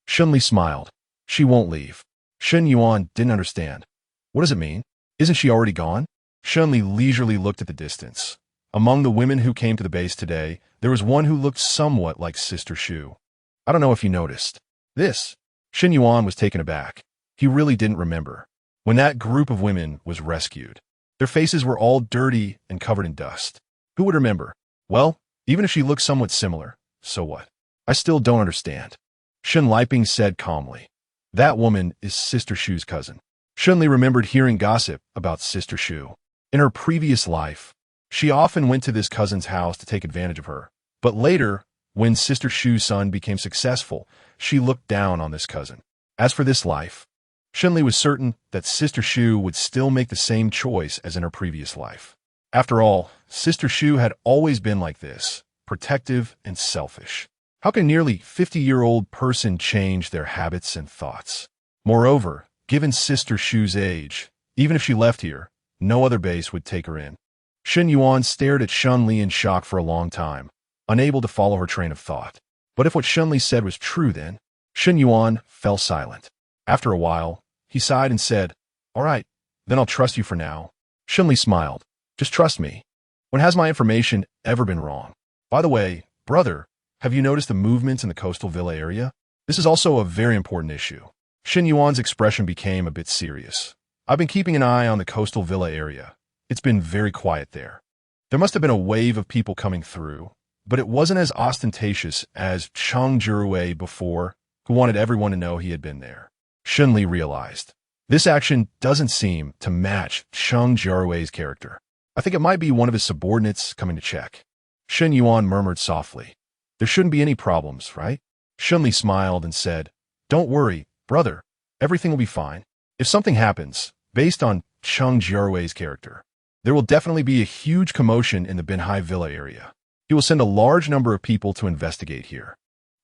Shen Li smiled. She won't leave. Shen Yuan didn't understand. What does it mean? Isn't she already gone? Shen Li leisurely looked at the distance. Among the women who came to the base today, there was one who looked somewhat like Sister Shu. I don't know if you noticed. This. Shen Yuan was taken aback. He really didn't remember. When that group of women was rescued, their faces were all dirty and covered in dust. Who would remember? Well, even if she looked somewhat similar, so what? I still don't understand. Shen Liping said calmly. That woman is Sister Shu's cousin. Shen Li remembered hearing gossip about Sister Shu. In her previous life, she often went to this cousin's house to take advantage of her. But later, when Sister Shu's son became successful, she looked down on this cousin. As for this life, Shen Li was certain that Sister Shu would still make the same choice as in her previous life. After all, Sister Shu had always been like this, protective and selfish. How can a nearly 50-year-old person change their habits and thoughts? Moreover, given Sister Shu's age, even if she left here, no other base would take her in. Shen Yuan stared at Shen Li in shock for a long time, unable to follow her train of thought. But if what Shen Li said was true then, Shen Yuan fell silent. After a while, he sighed and said, all right, then I'll trust you for now. Shen Li smiled. Just trust me. When has my information ever been wrong? By the way, brother, have you noticed the movements in the coastal villa area? This is also a very important issue. Shen Yuan's expression became a bit serious. I've been keeping an eye on the coastal villa area. It's been very quiet there. There must have been a wave of people coming through, but it wasn't as ostentatious as Cheng Jiarui before, who wanted everyone to know he had been there. Shen Li realized. This action doesn't seem to match Cheng Jiarui's character. I think it might be one of his subordinates coming to check. Shen Yuan murmured softly. There shouldn't be any problems, right? Shen Li smiled and said, don't worry, brother. Everything will be fine. If something happens, based on Cheng Jiarui's character, there will definitely be a huge commotion in the Binhai Villa area. He will send a large number of people to investigate here.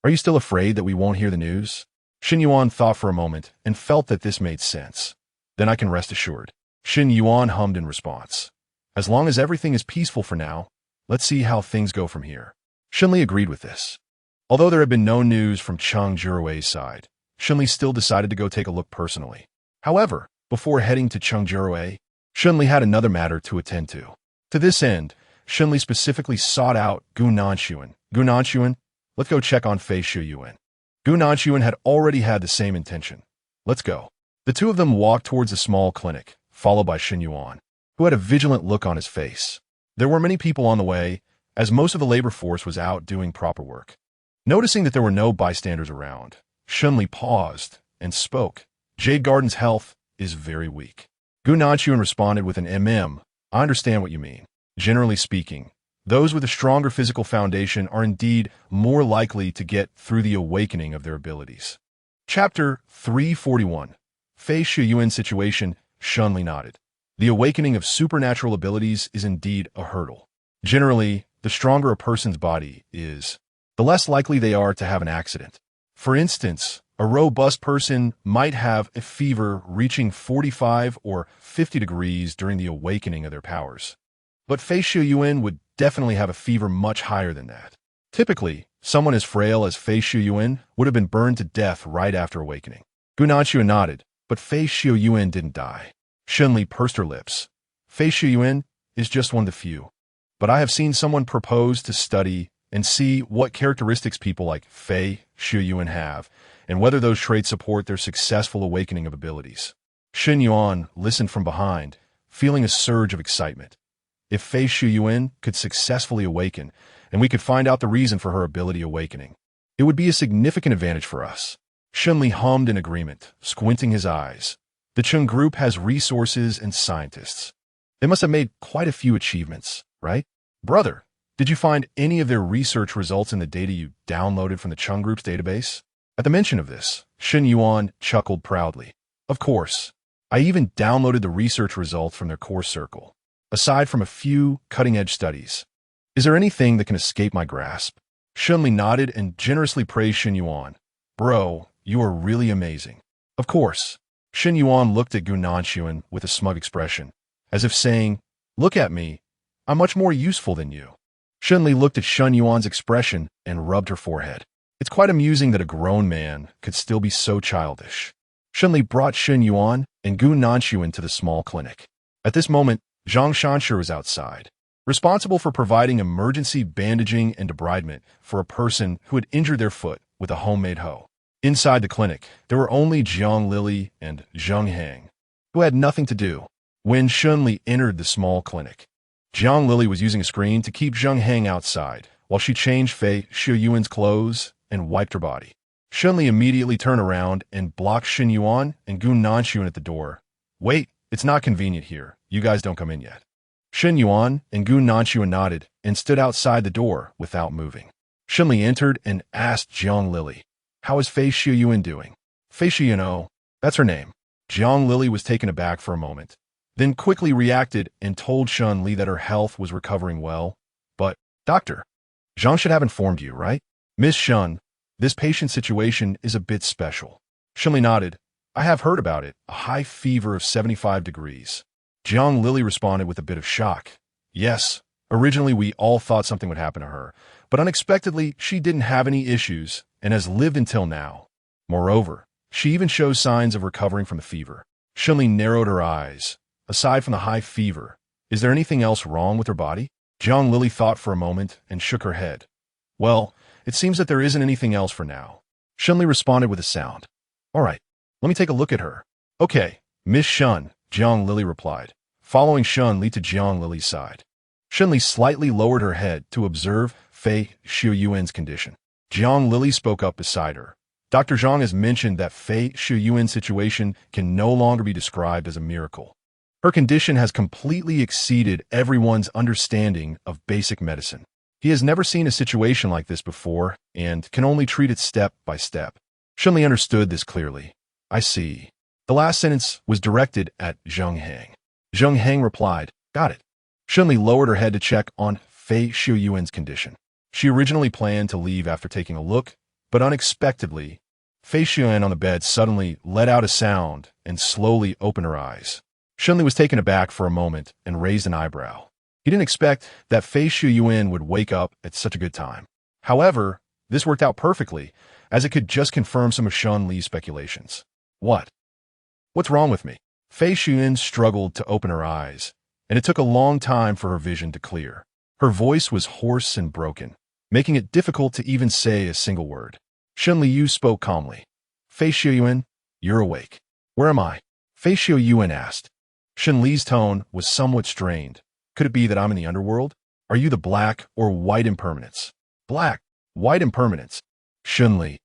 Are you still afraid that we won't hear the news? Shen Yuan thought for a moment and felt that this made sense. Then I can rest assured. Shen Yuan hummed in response. As long as everything is peaceful for now, let's see how things go from here. Shen Li agreed with this. Although there had been no news from Cheng Jiarui's side, Shen Li still decided to go take a look personally. However, before heading to Cheng Jiarui, Shen Li had another matter to attend to. To this end, Shen Li specifically sought out Gu Nanshuan. Gu Nanshuan, let's go check on Fei Shuyuan. Gu Nanshuan had already had the same intention. Let's go. The two of them walked towards a small clinic, followed by Shen Yuan, who had a vigilant look on his face. There were many people on the way, as most of the labor force was out doing proper work. Noticing that there were no bystanders around, Shen Li paused and spoke. Jade Garden's health is very weak. Gu Nanshuan responded with an I understand what you mean. Generally speaking, those with a stronger physical foundation are indeed more likely to get through the awakening of their abilities. Chapter 341. Fei Shuyuan Situation. Shen Li nodded. The awakening of supernatural abilities is indeed a hurdle. Generally, the stronger a person's body is, the less likely they are to have an accident. For instance, a robust person might have a fever reaching 45 or 50 degrees during the awakening of their powers. But Fei Shuyuan would definitely have a fever much higher than that. Typically, someone as frail as Fei Shuyuan would have been burned to death right after awakening. Gu Nanshuan nodded, but Fei Shuyuan didn't die. Shen Li pursed her lips. Fei Shuyuan is just one of the few. But I have seen someone propose to study and see what characteristics people like Fei Shuyuan have, and whether those traits support their successful awakening of abilities. Shen Yuan listened from behind, feeling a surge of excitement. If Fei Shuyuan could successfully awaken, and we could find out the reason for her ability awakening, it would be a significant advantage for us. Shen Li hummed in agreement, squinting his eyes. The Cheng group has resources and scientists. They must have made quite a few achievements, right? Brother, did you find any of their research results in the data you downloaded from the Cheng group's database? At the mention of this, Shen Yuan chuckled proudly. Of course. I even downloaded the research results from their core circle. Aside from a few cutting-edge studies, is there anything that can escape my grasp? Shen Li nodded and generously praised Shen Yuan. Bro, you are really amazing. Of course. Shen Yuan looked at Gu Nanshuan with a smug expression, as if saying, look at me, I'm much more useful than you. Shen Li looked at Shen Yuan's expression and rubbed her forehead. It's quite amusing that a grown man could still be so childish. Shen Li brought Shen Yuan and Gu Nanshuan to the small clinic. At this moment, Zhang Shanshi was outside, responsible for providing emergency bandaging and debridement for a person who had injured their foot with a homemade hoe. Inside the clinic, there were only Jiang Lili and Zheng Heng, who had nothing to do. When Shen Li entered the small clinic, Jiang Lili was using a screen to keep Zheng Heng outside, while she changed Fei Shuyuan's clothes and wiped her body. Shen Li immediately turned around and blocked Shen Yuan and Gu Nanshuan at the door. Wait, it's not convenient here. You guys don't come in yet. Shen Yuan and Gu Nanshuan nodded and stood outside the door without moving. Shen Li entered and asked Jiang Lili, how is Fei Shuyuan doing? Fei Shuyuan, oh, that's her name. Jiang Lili was taken aback for a moment, then quickly reacted and told Shen Li that her health was recovering well. But, Doctor, Zhang should have informed you, right? Miss Shen, this patient's situation is a bit special. Shen Li nodded. I have heard about it, a high fever of 75 degrees. Jiang Lili responded with a bit of shock. Yes, originally we all thought something would happen to her, but unexpectedly she didn't have any issues and has lived until now. Moreover, she even shows signs of recovering from the fever. Shen Li narrowed her eyes. Aside from the high fever, is there anything else wrong with her body? Jiang Lili thought for a moment and shook her head. Well, it seems that there isn't anything else for now. Shen Li responded with a sound. All right, let me take a look at her. Okay, Miss Shen, Jiang Lili replied, following Shen Li to Jiang Lili's side. Shen Li slightly lowered her head to observe Fei Shuyuan's condition. Jiang Lili spoke up beside her. Dr. Zhang has mentioned that Fei Shuyuan's situation can no longer be described as a miracle. Her condition has completely exceeded everyone's understanding of basic medicine. He has never seen a situation like this before and can only treat it step by step. Shen Li understood this clearly. I see. The last sentence was directed at Zheng Heng. Zheng Heng replied, got it. Shen Li lowered her head to check on Fei Shuyuan's condition. She originally planned to leave after taking a look, but unexpectedly, Fei Shuyuan on the bed suddenly let out a sound and slowly opened her eyes. Shen Li was taken aback for a moment and raised an eyebrow. He didn't expect that Fei Shuyuan would wake up at such a good time. However, this worked out perfectly, as it could just confirm some of Shen Li's speculations. What's wrong with me? Fei Shuyuan struggled to open her eyes, and it took a long time for her vision to clear. Her voice was hoarse and broken, making it difficult to even say a single word. Shen Liu spoke calmly. Fei Shuyuan, you're awake. Where am I? Fei Shuyuan asked. Shen Li's tone was somewhat strained. Could it be that I'm in the underworld? Are you the black or white impermanence? Black, white impermanence. Shen Li.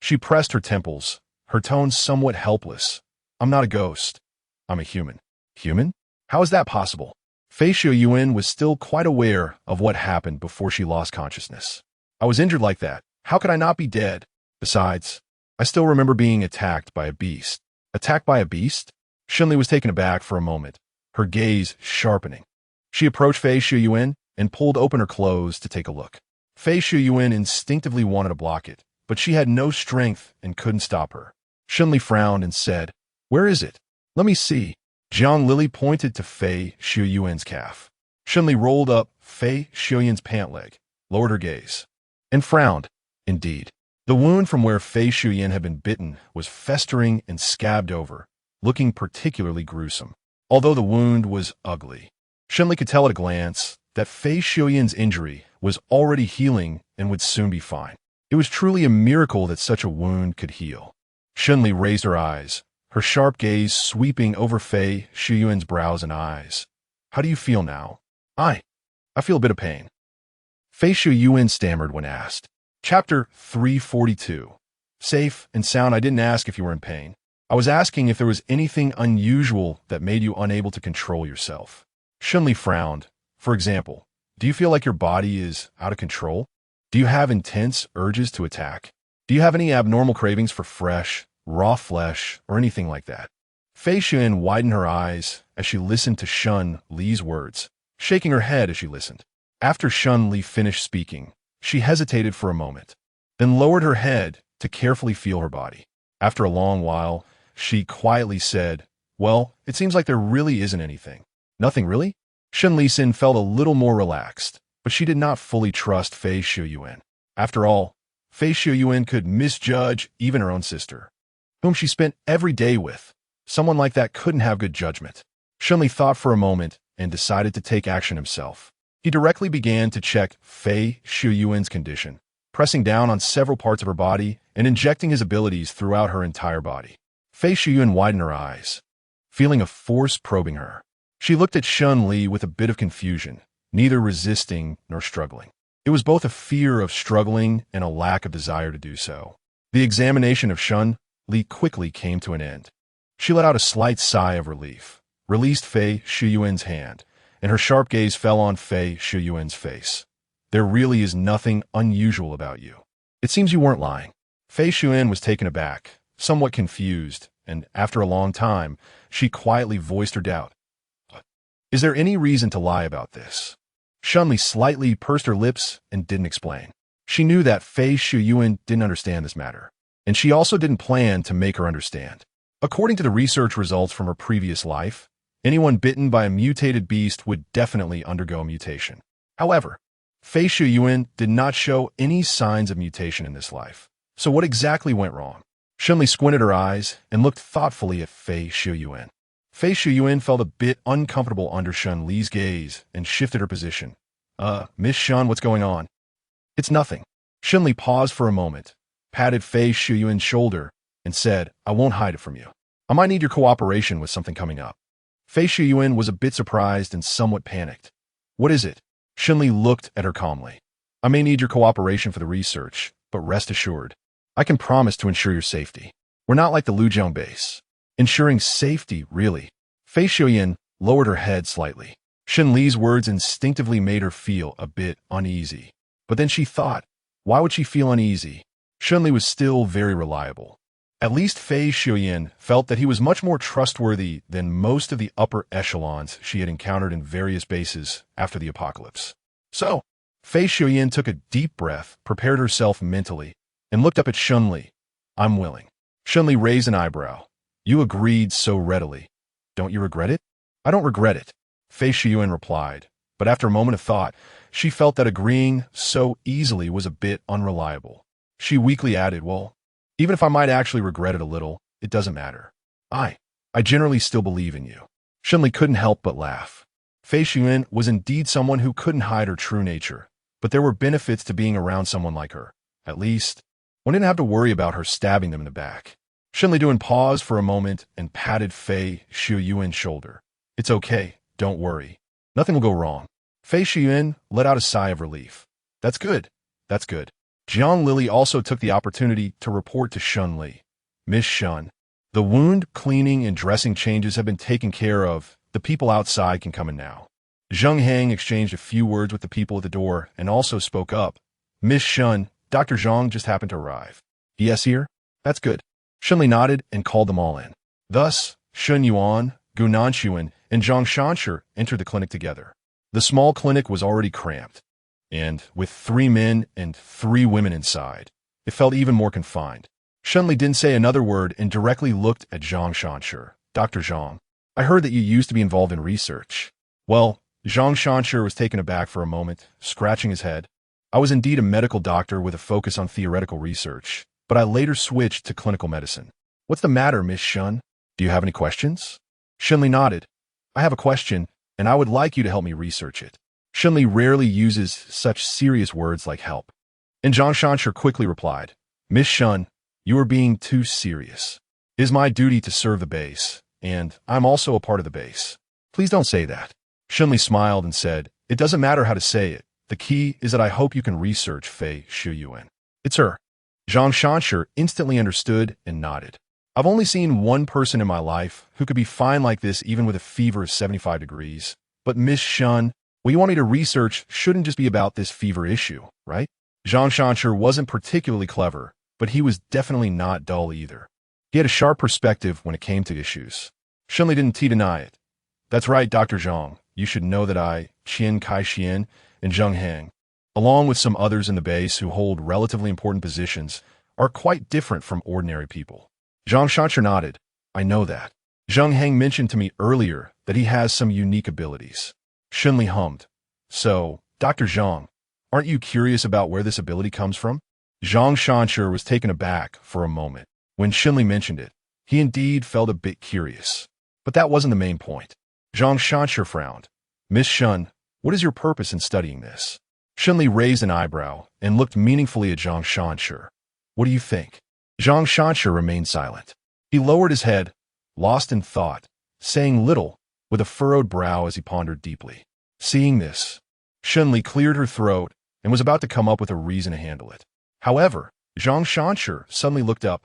She pressed her temples, her tone somewhat helpless. I'm not a ghost. I'm a human. Human? How is that possible? Fei Shuyuan was still quite aware of what happened before she lost consciousness. I was injured like that. How could I not be dead? Besides, I still remember being attacked by a beast. Attacked by a beast? Shen Li was taken aback for a moment, her gaze sharpening. She approached Fei Shuyuan and pulled open her clothes to take a look. Fei Shuyuan instinctively wanted to block it, but she had no strength and couldn't stop her. Shen Li frowned and said, where is it? Let me see. Jiang Lili pointed to Fei Shuyuan's calf. Shen Li rolled up Fei Shuyuan's pant leg, lowered her gaze, and frowned. Indeed, the wound from where Fei Shuyuan had been bitten was festering and scabbed over, looking particularly gruesome. Although the wound was ugly, Shen Li could tell at a glance that Fei Shuyuan's injury was already healing and would soon be fine. It was truly a miracle that such a wound could heal. Shen Li raised her eyes, her sharp gaze sweeping over Fei Shuyuan's brows and eyes. How do you feel now? I feel a bit of pain. Fei Shuyuan stammered when asked. Chapter 342. Safe and sound. I didn't ask if you were in pain. I was asking if there was anything unusual that made you unable to control yourself. Shen Li frowned. For example, do you feel like your body is out of control? Do you have intense urges to attack? Do you have any abnormal cravings for fresh, raw flesh, or anything like that? Fei Shuyuan widened her eyes as she listened to Shen Li's words, shaking her head as she listened. After Shen Li finished speaking, she hesitated for a moment, then lowered her head to carefully feel her body. After a long while, she quietly said, Well, it seems like there really isn't anything. Nothing really? Shen Li felt a little more relaxed, but she did not fully trust Fei Shuyuan. After all, Fei Shuyuan could misjudge even her own sister, whom she spent every day with. Someone like that couldn't have good judgment. Shen Li thought for a moment and decided to take action himself. He directly began to check Fei Shuyuan's condition, pressing down on several parts of her body and injecting his abilities throughout her entire body. Fei Shuyuan widened her eyes, feeling a force probing her. She looked at Shen Li with a bit of confusion, neither resisting nor struggling. It was both a fear of struggling and a lack of desire to do so. The examination of Shen Li quickly came to an end. She let out a slight sigh of relief, released Fei Shuyuan's hand, and her sharp gaze fell on Fei Shuyuan's face. There really is nothing unusual about you. It seems you weren't lying. Fei Shuyuan was taken aback, somewhat confused, and after a long time, she quietly voiced her doubt. Is there any reason to lie about this? Shen Li slightly pursed her lips and didn't explain. She knew that Fei Shuyuan didn't understand this matter, and she also didn't plan to make her understand. According to the research results from her previous life, anyone bitten by a mutated beast would definitely undergo a mutation. However, Fei Shuyuan did not show any signs of mutation in this life. So what exactly went wrong? Shen Li squinted her eyes and looked thoughtfully at Fei Shuyuan. Fei Shuyuan felt a bit uncomfortable under Shen Li's gaze and shifted her position. Miss Shen, what's going on? It's nothing. Shen Li paused for a moment, patted Fei Shuyuan's shoulder, and said, I won't hide it from you. I might need your cooperation with something coming up. Fei Shuyuan was a bit surprised and somewhat panicked. What is it? Shen Li looked at her calmly. I may need your cooperation for the research, but rest assured, I can promise to ensure your safety. We're not like the Lujiang base. Ensuring safety, really. Fei Shuyuan lowered her head slightly. Shen Li's words instinctively made her feel a bit uneasy. But then she thought, why would she feel uneasy? Shen Li was still very reliable. At least Fei Shuyuan felt that he was much more trustworthy than most of the upper echelons she had encountered in various bases after the apocalypse. So, Fei Shuyuan took a deep breath, prepared herself mentally, and looked up at Shen Li. I'm willing. Shen Li raised an eyebrow. You agreed so readily. Don't you regret it? I don't regret it, Fei Shuyuan replied, but after a moment of thought, she felt that agreeing so easily was a bit unreliable. She weakly added, well, even if I might actually regret it a little, it doesn't matter. I generally still believe in you. Shen Li couldn't help but laugh. Fei Shuyuan was indeed someone who couldn't hide her true nature, but there were benefits to being around someone like her. At least, one didn't have to worry about her stabbing them in the back. Shen Li paused for a moment and patted Fei Shuyuan's shoulder. It's okay, don't worry. Nothing will go wrong. Fei Shuyuan let out a sigh of relief. That's good. That's good. Jiang Lily also took the opportunity to report to Shen Li. Miss Shen, the wound cleaning and dressing changes have been taken care of. The people outside can come in now. Zheng Hang exchanged a few words with the people at the door and also spoke up. Miss Shen, Dr. Zhang just happened to arrive. Yes, here? That's good. Shen Li nodded and called them all in. Thus, Shen Yuan, Gu Nanshuan, and Zhang Shanshi entered the clinic together. The small clinic was already cramped, and with 3 men and 3 women inside, it felt even more confined. Shen Li didn't say another word and directly looked at Zhang Shanshi. Dr. Zhang, I heard that you used to be involved in research. Well, Zhang Shanshi was taken aback for a moment, scratching his head. I was indeed a medical doctor with a focus on theoretical research, but I later switched to clinical medicine. What's the matter, Miss Shen? Do you have any questions? Shen Li nodded. I have a question, and I would like you to help me research it. Shen Li rarely uses such serious words like help. And Zhang Shanshi quickly replied, Miss Shen, you are being too serious. It is my duty to serve the base, and I'm also a part of the base. Please don't say that. Shen Li smiled and said, it doesn't matter how to say it. The key is that I hope you can research Fei Shuyuan. It's her. Zhang Shanshi instantly understood and nodded. I've only seen one person in my life who could be fine like this even with a fever of 75 degrees. But Miss Shen, what you want me to research shouldn't just be about this fever issue, right? Zhang Shanshi wasn't particularly clever, but he was definitely not dull either. He had a sharp perspective when it came to issues. Shen Li didn't deny it. That's right, Dr. Zhang. You should know that I, Qian Kai-Xian, and Zheng Heng, along with some others in the base who hold relatively important positions, are quite different from ordinary people. Zhang Shanshi nodded. I know that. Zheng Heng mentioned to me earlier that he has some unique abilities. Shen Li hummed. So, Dr. Zhang, aren't you curious about where this ability comes from? Zhang Shanshi was taken aback for a moment. When Shen Li mentioned it, he indeed felt a bit curious. But that wasn't the main point. Zhang Shanshi frowned. Miss Shen, what is your purpose in studying this? Shen Li raised an eyebrow and looked meaningfully at Zhang Shanshi. What do you think? Zhang Shanshi remained silent. He lowered his head, lost in thought, saying little, with a furrowed brow as he pondered deeply. Seeing this, Shen Li cleared her throat and was about to come up with a reason to handle it. However, Zhang Shanshi suddenly looked up,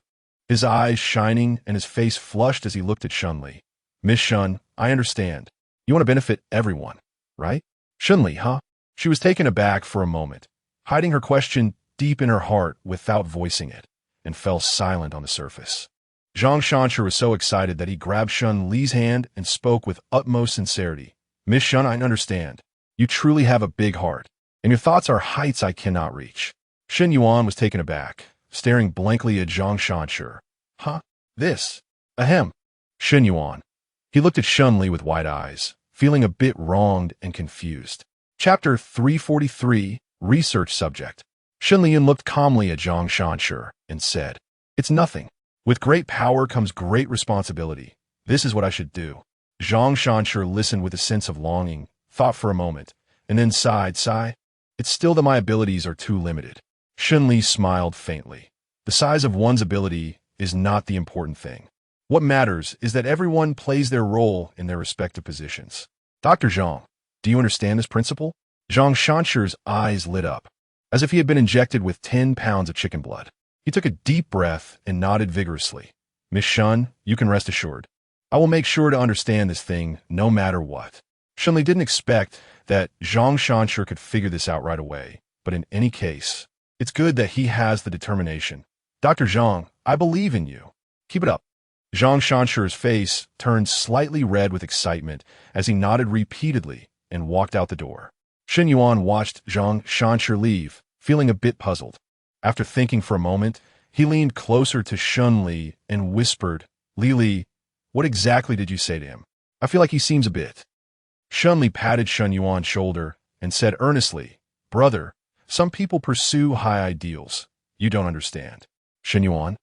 his eyes shining and his face flushed as he looked at Shen Li. Miss Shen, I understand. You want to benefit everyone, right? Shen Li, huh? She was taken aback for a moment, hiding her question deep in her heart without voicing it, and fell silent on the surface. Zhang Shanshi was so excited that he grabbed Shen Li's hand and spoke with utmost sincerity. Miss Shen, I understand. You truly have a big heart, and your thoughts are heights I cannot reach. Shen Yuan was taken aback, staring blankly at Zhang Shanshi. Huh? This? Ahem. Shen Yuan. He looked at Shen Li with wide eyes, feeling a bit wronged and confused. Chapter 343, Research Subject. Shen Li looked calmly at Zhang Shanshi and said, It's nothing. With great power comes great responsibility. This is what I should do. Zhang Shanshi listened with a sense of longing, thought for a moment, and then sighed. It's still that my abilities are too limited. Shen Li smiled faintly. The size of one's ability is not the important thing. What matters is that everyone plays their role in their respective positions. Dr. Zhang, do you understand this principle? Zhang Shanshi's eyes lit up, as if he had been injected with 10 pounds of chicken blood. He took a deep breath and nodded vigorously. Miss Shen, you can rest assured. I will make sure to understand this thing no matter what. Shen Li didn't expect that Zhang Shanshi could figure this out right away, but in any case, it's good that he has the determination. Dr. Zhang, I believe in you. Keep it up. Zhang Shanshi's face turned slightly red with excitement as he nodded repeatedly and walked out the door. Shen Yuan watched Zhang Shanshi leave, feeling a bit puzzled. After thinking for a moment, he leaned closer to Shen Li and whispered, Li, what exactly did you say to him? I feel like he seems a bit. Shen Li patted Shen Yuan's shoulder and said earnestly, Brother, some people pursue high ideals. You don't understand. Shen Yuan?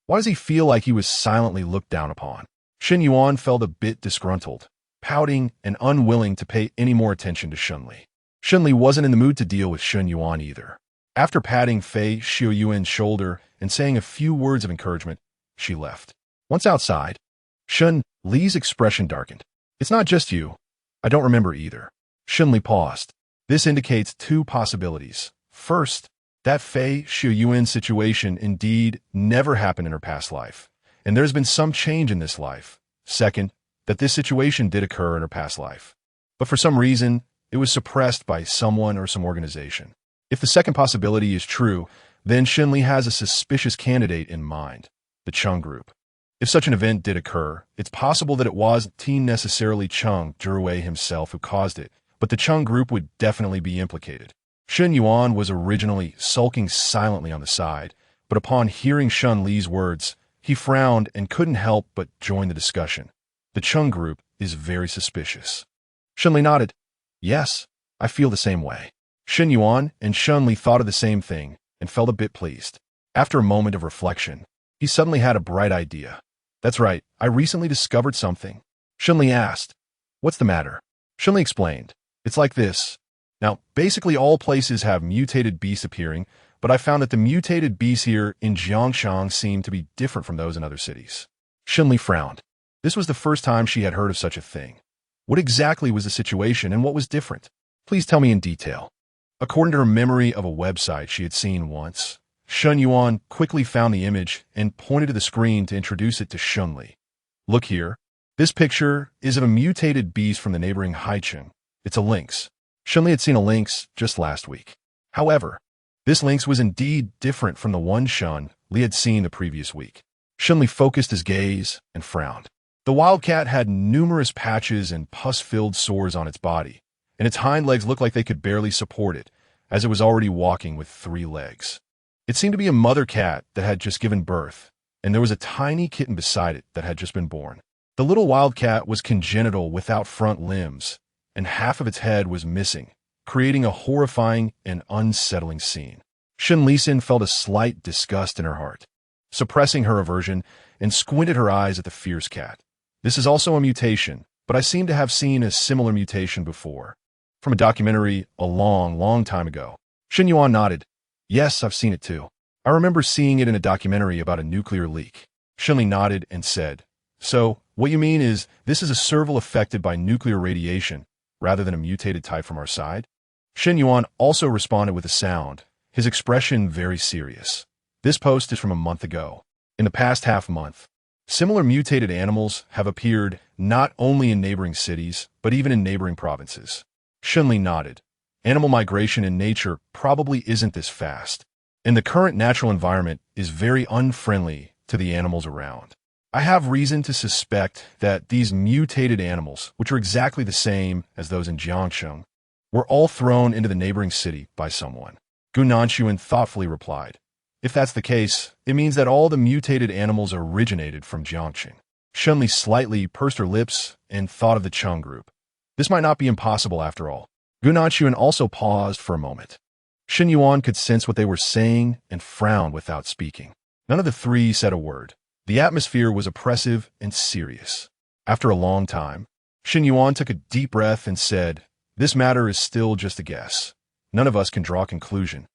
Why does he feel like he was silently looked down upon? Shen Yuan felt a bit disgruntled, pouting and unwilling to pay any more attention to Shen Li. Shen Li wasn't in the mood to deal with Shen Yuan either. After patting Fei Shuyuan's shoulder and saying a few words of encouragement, she left. Once outside, Shen Li's expression darkened. It's not just you. I don't remember either. Shen Li paused. This indicates two possibilities. First, that Fei Shuyuan situation indeed never happened in her past life, and there's been some change in this life. Second, that this situation did occur in her past life, but for some reason, it was suppressed by someone or some organization. If the second possibility is true, then Shen Li has a suspicious candidate in mind, the Cheng group. If such an event did occur, it's possible that it wasn't necessarily Cheng Jiarui himself who caused it, but the Cheng group would definitely be implicated. Shen Yuan was originally sulking silently on the side, but upon hearing Shen Li's words, he frowned and couldn't help but join the discussion. The Cheng group is very suspicious. Shen Li nodded. Yes, I feel the same way. Shen Yuan and Shen Li thought of the same thing and felt a bit pleased. After a moment of reflection, he suddenly had a bright idea. That's right, I recently discovered something. Shen Li asked, What's the matter? Shen Li explained, It's like this. Now, basically all places have mutated beasts appearing, but I found that the mutated bees here in Jiangshang seemed to be different from those in other cities. Shen Li frowned. This was the first time she had heard of such a thing. What exactly was the situation and what was different? Please tell me in detail. According to her memory of a website she had seen once, Shen Yuan quickly found the image and pointed to the screen to introduce it to Shen Li. Look here. This picture is of a mutated beast from the neighboring Haicheng. It's a lynx. Shen Li had seen a lynx just last week. However, this lynx was indeed different from the one Shen Li had seen the previous week. Shen Li focused his gaze and frowned. The wildcat had numerous patches and pus-filled sores on its body, and its hind legs looked like they could barely support it, as it was already walking with 3 legs. It seemed to be a mother cat that had just given birth, and there was a tiny kitten beside it that had just been born. The little wildcat was congenital without front limbs, and half of its head was missing, creating a horrifying and unsettling scene. Shen Lisin felt a slight disgust in her heart, suppressing her aversion, and squinted her eyes at the fierce cat. This is also a mutation, but I seem to have seen a similar mutation before. From a documentary a long time ago. Shen Yuan nodded. Yes, I've seen it too. I remember seeing it in a documentary about a nuclear leak. Shen Li nodded and said, So, what you mean is this is a serval affected by nuclear radiation, rather than a mutated type from our side? Shen Yuan also responded with a sound, his expression very serious. This post is from a month ago. In the past half-month, similar mutated animals have appeared not only in neighboring cities, but even in neighboring provinces. Shen Li nodded. Animal migration in nature probably isn't this fast, and the current natural environment is very unfriendly to the animals around. I have reason to suspect that these mutated animals, which are exactly the same as those in Jiangsheng, were all thrown into the neighboring city by someone. Gu Nanshuan thoughtfully replied. If that's the case, it means that all the mutated animals originated from Jiangsheng. Shen Li slightly pursed her lips and thought of the Cheng group. This might not be impossible after all. Gu Nanshuan also paused for a moment. Shen Yuan could sense what they were saying and frowned without speaking. None of the 3 said a word. The atmosphere was oppressive and serious. After a long time, Shen Yuan took a deep breath and said, This matter is still just a guess. None of us can draw a conclusion.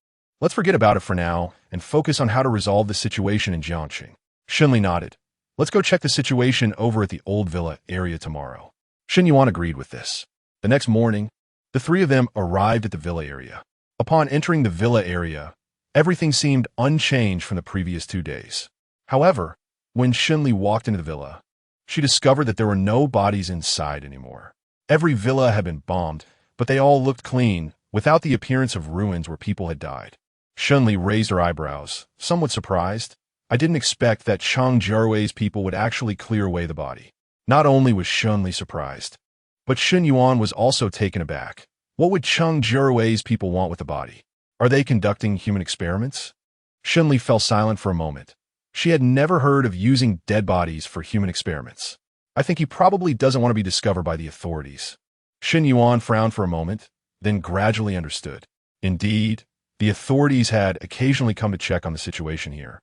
Let's forget about it for now and focus on how to resolve the situation in Jiangsheng. Shen Li nodded. Let's go check the situation over at the old villa area tomorrow. Shen Yuan agreed with this. The next morning, the 3 of them arrived at the villa area. Upon entering the villa area, everything seemed unchanged from the previous 2 days. However, when Shen Li walked into the villa, she discovered that there were no bodies inside anymore. Every villa had been bombed, but they all looked clean, without the appearance of ruins where people had died. Shen Li raised her eyebrows, somewhat surprised. I didn't expect that Cheng Jiarui's people would actually clear away the body. Not only was Shen Li surprised, but Shen Yuan was also taken aback. What would Cheng Jiarui's people want with the body? Are they conducting human experiments? Shen Li fell silent for a moment. She had never heard of using dead bodies for human experiments. I think he probably doesn't want to be discovered by the authorities. Shen Yuan frowned for a moment, then gradually understood. Indeed, the authorities had occasionally come to check on the situation here,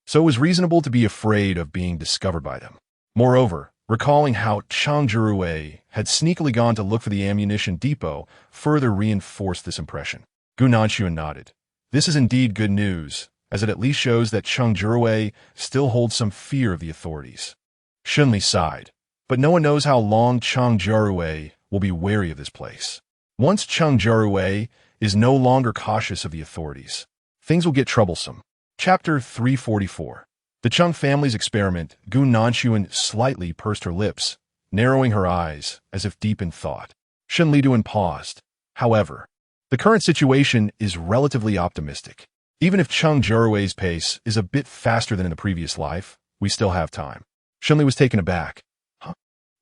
so it was reasonable to be afraid of being discovered by them. Moreover, recalling how Cheng Jiarui had sneakily gone to look for the ammunition depot further reinforced this impression. Gu Nanshuan nodded. This is indeed good news, as it at least shows that Cheng Jiarui still holds some fear of the authorities. Shen Li sighed, but no one knows how long Cheng Jiarui will be wary of this place. Once Cheng Jiarui is no longer cautious of the authorities, things will get troublesome. Chapter 344. The Cheng family's experiment. Gu Nanshuan slightly pursed her lips, narrowing her eyes as if deep in thought. Shen Liduan paused. However, the current situation is relatively optimistic. Even if Cheng Jiarui's pace is a bit faster than in the previous life, we still have time. Shen Li was taken aback. Huh?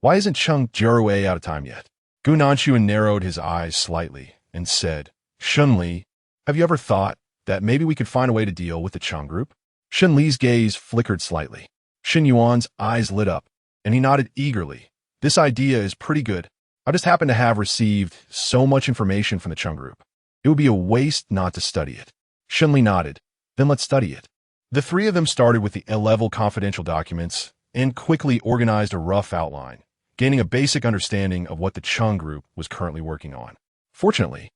Why isn't Cheng Jiarui out of time yet? Gu Nanshuan narrowed his eyes slightly and said, Shen Li, have you ever thought that maybe we could find a way to deal with the Cheng group? Shen Li's gaze flickered slightly. Shen Yuan's eyes lit up, and he nodded eagerly. This idea is pretty good. I just happen to have received so much information from the Cheng group. It would be a waste not to study it. Shen Li nodded. Then let's study it. The 3 of them started with the A-level confidential documents and quickly organized a rough outline, gaining a basic understanding of what the Cheng group was currently working on. Fortunately,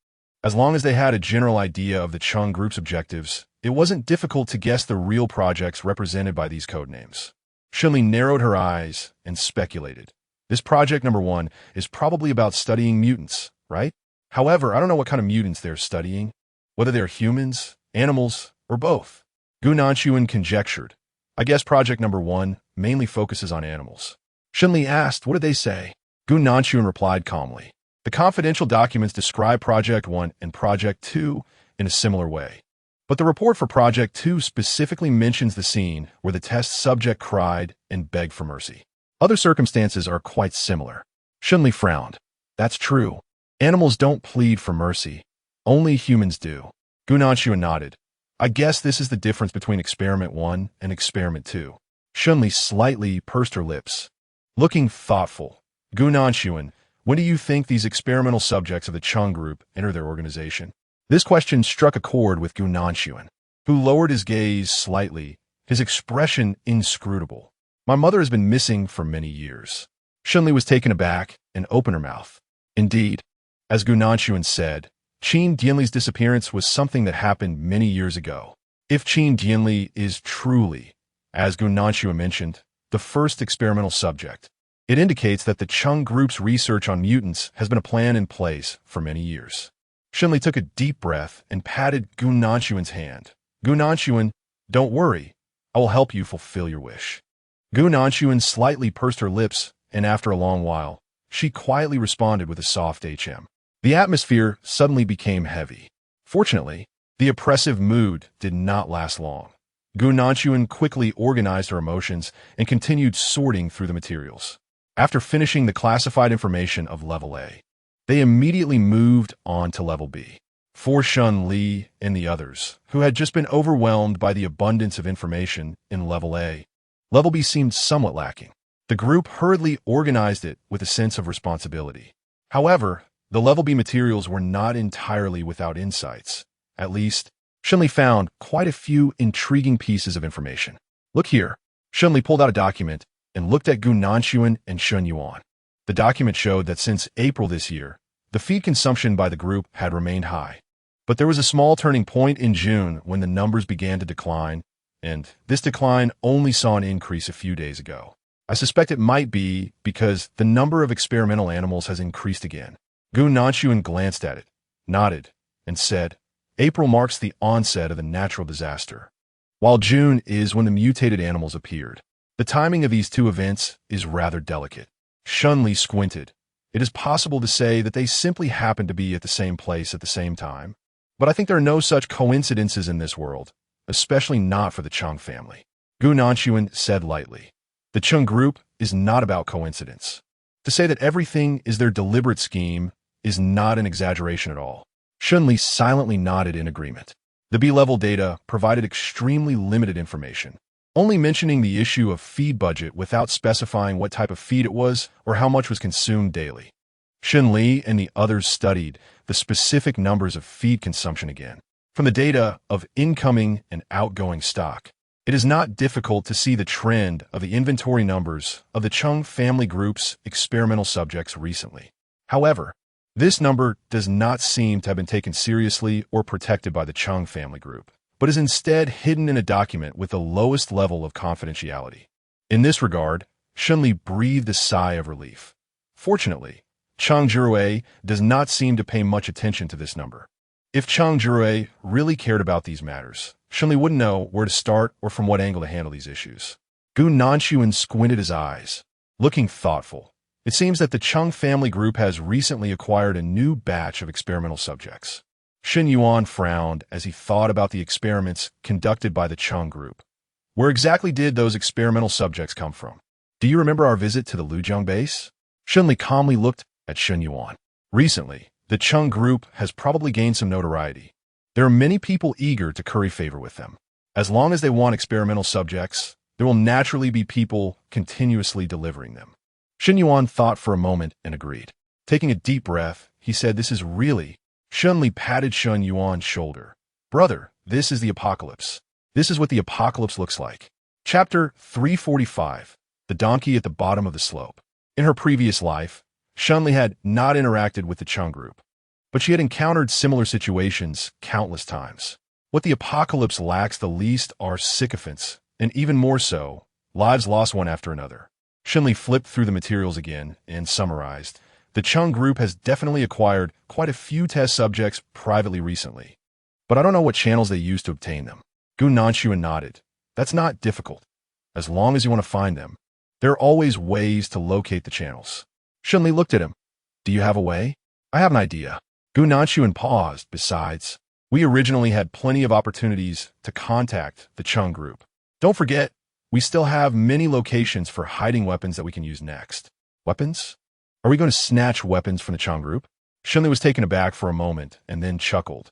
as long as they had a general idea of the Cheng group's objectives, It wasn't difficult to guess the real projects represented by these codenames. Shen Li narrowed her eyes and speculated. This project number 1 is probably about studying mutants, right? However, I don't know what kind of mutants they're studying, whether they're humans, animals, or both. Gu Nanshuan conjectured. I guess project number 1 mainly focuses on animals. Shen Li asked, what did they say? Gu Nanshuan replied calmly. The confidential documents describe Project 1 and Project 2 in a similar way. But the report for Project 2 specifically mentions the scene where the test subject cried and begged for mercy. Other circumstances are quite similar. Shen Li frowned. That's true. Animals don't plead for mercy. Only humans do. Gu Nanshuan nodded. I guess this is the difference between Experiment 1 and Experiment 2. Shen Li slightly pursed her lips. Looking thoughtful. Gu Nanshuan, when do you think these experimental subjects of the Cheng group enter their organization? This question struck a chord with Gu Nanshuan, who lowered his gaze slightly, his expression inscrutable. My mother has been missing for many years. Shen Li was taken aback and opened her mouth. Indeed, as Gu Nanshuan said, Qin Dianli's disappearance was something that happened many years ago. If Qin Dianli is truly, as Gu Nanshuan mentioned, the first experimental subject, it indicates that the Cheng group's research on mutants has been a plan in place for many years. Shen Li took a deep breath and patted Gu Nanshuan's hand. Gu Nanshuan, don't worry. I will help you fulfill your wish. Gu Nanshuan slightly pursed her lips, and after a long while, she quietly responded with a soft HM. The atmosphere suddenly became heavy. Fortunately, the oppressive mood did not last long. Gu Nanshuan quickly organized her emotions and continued sorting through the materials. After finishing the classified information of Level A, they immediately moved on to Level B. For Shen Li and the others, who had just been overwhelmed by the abundance of information in Level A, Level B seemed somewhat lacking. The group hurriedly organized it with a sense of responsibility. However, the Level B materials were not entirely without insights. At least, Shen Li found quite a few intriguing pieces of information. Look here. Shen Li pulled out a document and looked at Gu Nanshuan and Shen Yuan. The document showed that since April this year, the feed consumption by the group had remained high. But there was a small turning point in June when the numbers began to decline, and this decline only saw an increase a few days ago. I suspect it might be because the number of experimental animals has increased again. Gu Nanshuan glanced at it, nodded, and said, April marks the onset of the natural disaster, while June is when the mutated animals appeared. The timing of these two events is rather delicate. Shen Li squinted. It is possible to say that they simply happened to be at the same place at the same time, but I think there are no such coincidences in this world, especially not for the Cheng family. Gu Nanshuan said lightly. The Cheng group is not about coincidence. To say that everything is their deliberate scheme is not an exaggeration at all. Shen Li silently nodded in agreement. The B-level data provided extremely limited information, only mentioning the issue of feed budget without specifying what type of feed it was or how much was consumed daily. Shen Li and the others studied the specific numbers of feed consumption again. From the data of incoming and outgoing stock, it is not difficult to see the trend of the inventory numbers of the Cheng family group's experimental subjects recently. However, this number does not seem to have been taken seriously or protected by the Cheng family group, but is instead hidden in a document with the lowest level of confidentiality. In this regard, Shen Li breathed a sigh of relief. Fortunately, Cheng Jiarui does not seem to pay much attention to this number. If Cheng Jiarui really cared about these matters, Shen Li wouldn't know where to start or from what angle to handle these issues. Gu Nanshuan squinted his eyes, looking thoughtful. It seems that the Cheng family group has recently acquired a new batch of experimental subjects. Shen Yuan frowned as he thought about the experiments conducted by the Cheng group. Where exactly did those experimental subjects come from? Do you remember our visit to the Lujiang base? Shen Li calmly looked at Shen Yuan. Recently, the Cheng group has probably gained some notoriety. There are many people eager to curry favor with them. As long as they want experimental subjects, there will naturally be people continuously delivering them. Shen Yuan thought for a moment and agreed. Taking a deep breath, he said, This is really... Shen Li patted Shen Yuan's shoulder. Brother, this is the apocalypse. This is what the apocalypse looks like. Chapter 345. The Donkey at the Bottom of the Slope. In her previous life, Shen Li had not interacted with the Cheng group, but she had encountered similar situations countless times. What the apocalypse lacks the least are sycophants, and even more so, lives lost one after another. Shen Li flipped through the materials again and summarized. The Cheng group has definitely acquired quite a few test subjects privately recently, but I don't know what channels they use to obtain them. Gu Nanshuan nodded. That's not difficult. As long as you want to find them, there are always ways to locate the channels. Shen Li looked at him. Do you have a way? I have an idea. Gu Nanshuan paused. Besides, we originally had plenty of opportunities to contact the Cheng group. Don't forget, we still have many locations for hiding weapons that we can use next. Weapons? Are we going to snatch weapons from the Cheng group? Shen Li was taken aback for a moment and then chuckled.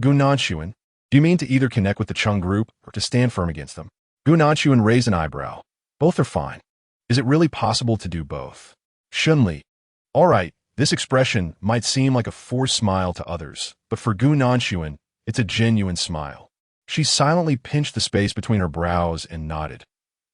Gu Nanshuan, do you mean to either connect with the Cheng group or to stand firm against them? Gu Nanshuan raised an eyebrow. Both are fine. Is it really possible to do both? Shen Li. All right, this expression might seem like a forced smile to others, but for Gu Nanshuan, it's a genuine smile. She silently pinched the space between her brows and nodded.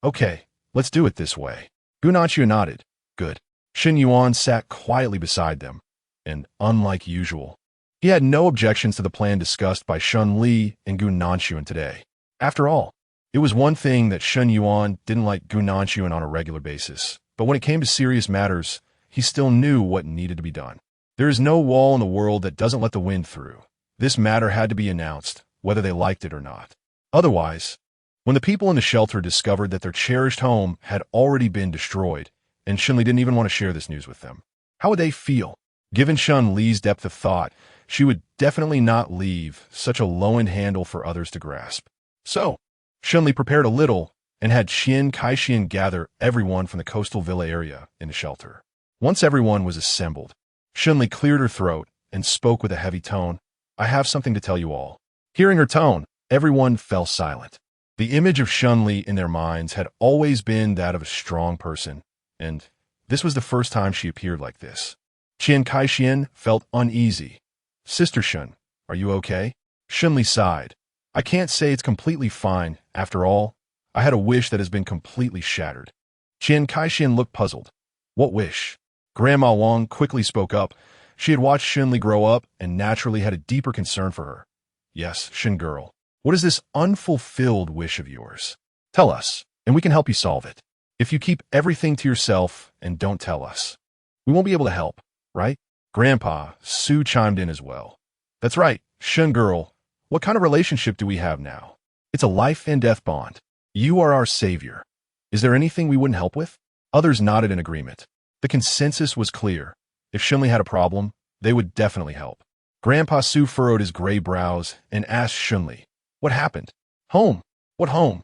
Okay, let's do it this way. Gu Nanshuan nodded. Good. Shen Yuan sat quietly beside them, and unlike usual, he had no objections to the plan discussed by Shen Li and Gu Nanshuan today. After all, it was one thing that Shen Yuan didn't like Gu Nanshuan on a regular basis, but when it came to serious matters, he still knew what needed to be done. There is no wall in the world that doesn't let the wind through. This matter had to be announced, whether they liked it or not. Otherwise, when the people in the shelter discovered that their cherished home had already been destroyed, and Shen Li didn't even want to share this news with them, how would they feel? Given Shen Li's depth of thought, she would definitely not leave such a low-end handle for others to grasp. So, Shen Li prepared a little and had Qian Kaixian gather everyone from the coastal villa area in the shelter. Once everyone was assembled, Shen Li cleared her throat and spoke with a heavy tone. I have something to tell you all. Hearing her tone, everyone fell silent. The image of Shen Li in their minds had always been that of a strong person, and this was the first time she appeared like this. Qian Kaixian felt uneasy. Sister Shen, are you okay? Shen Li sighed. I can't say it's completely fine. After all, I had a wish that has been completely shattered. Qian Kaixian looked puzzled. What wish? Grandma Wang quickly spoke up. She had watched Shen Li grow up and naturally had a deeper concern for her. Yes, Shen girl. What is this unfulfilled wish of yours? Tell us, and we can help you solve it. If you keep everything to yourself and don't tell us, we won't be able to help, right? Grandpa, Su chimed in as well. That's right, Shen girl. What kind of relationship do we have now? It's a life and death bond. You are our savior. Is there anything we wouldn't help with? Others nodded in agreement. The consensus was clear. If Shen Li had a problem, they would definitely help. Grandpa Su furrowed his gray brows and asked Shen Li, what happened? Home. What home?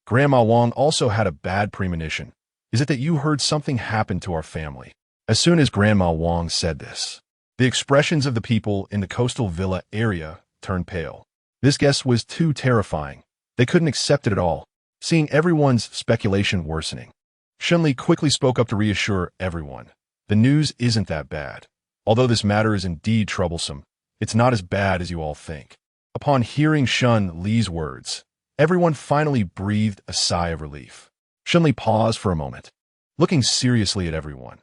Grandma Wang also had a bad premonition. Is it that you heard something happened to our family? As soon as Grandma Wang said this, the expressions of the people in the coastal villa area turned pale. This guess was too terrifying. They couldn't accept it at all, seeing everyone's speculation worsening. Shen Li quickly spoke up to reassure everyone. The news isn't that bad. Although this matter is indeed troublesome, it's not as bad as you all think. Upon hearing Shen Li's words, everyone finally breathed a sigh of relief. Shen Li paused for a moment, looking seriously at everyone.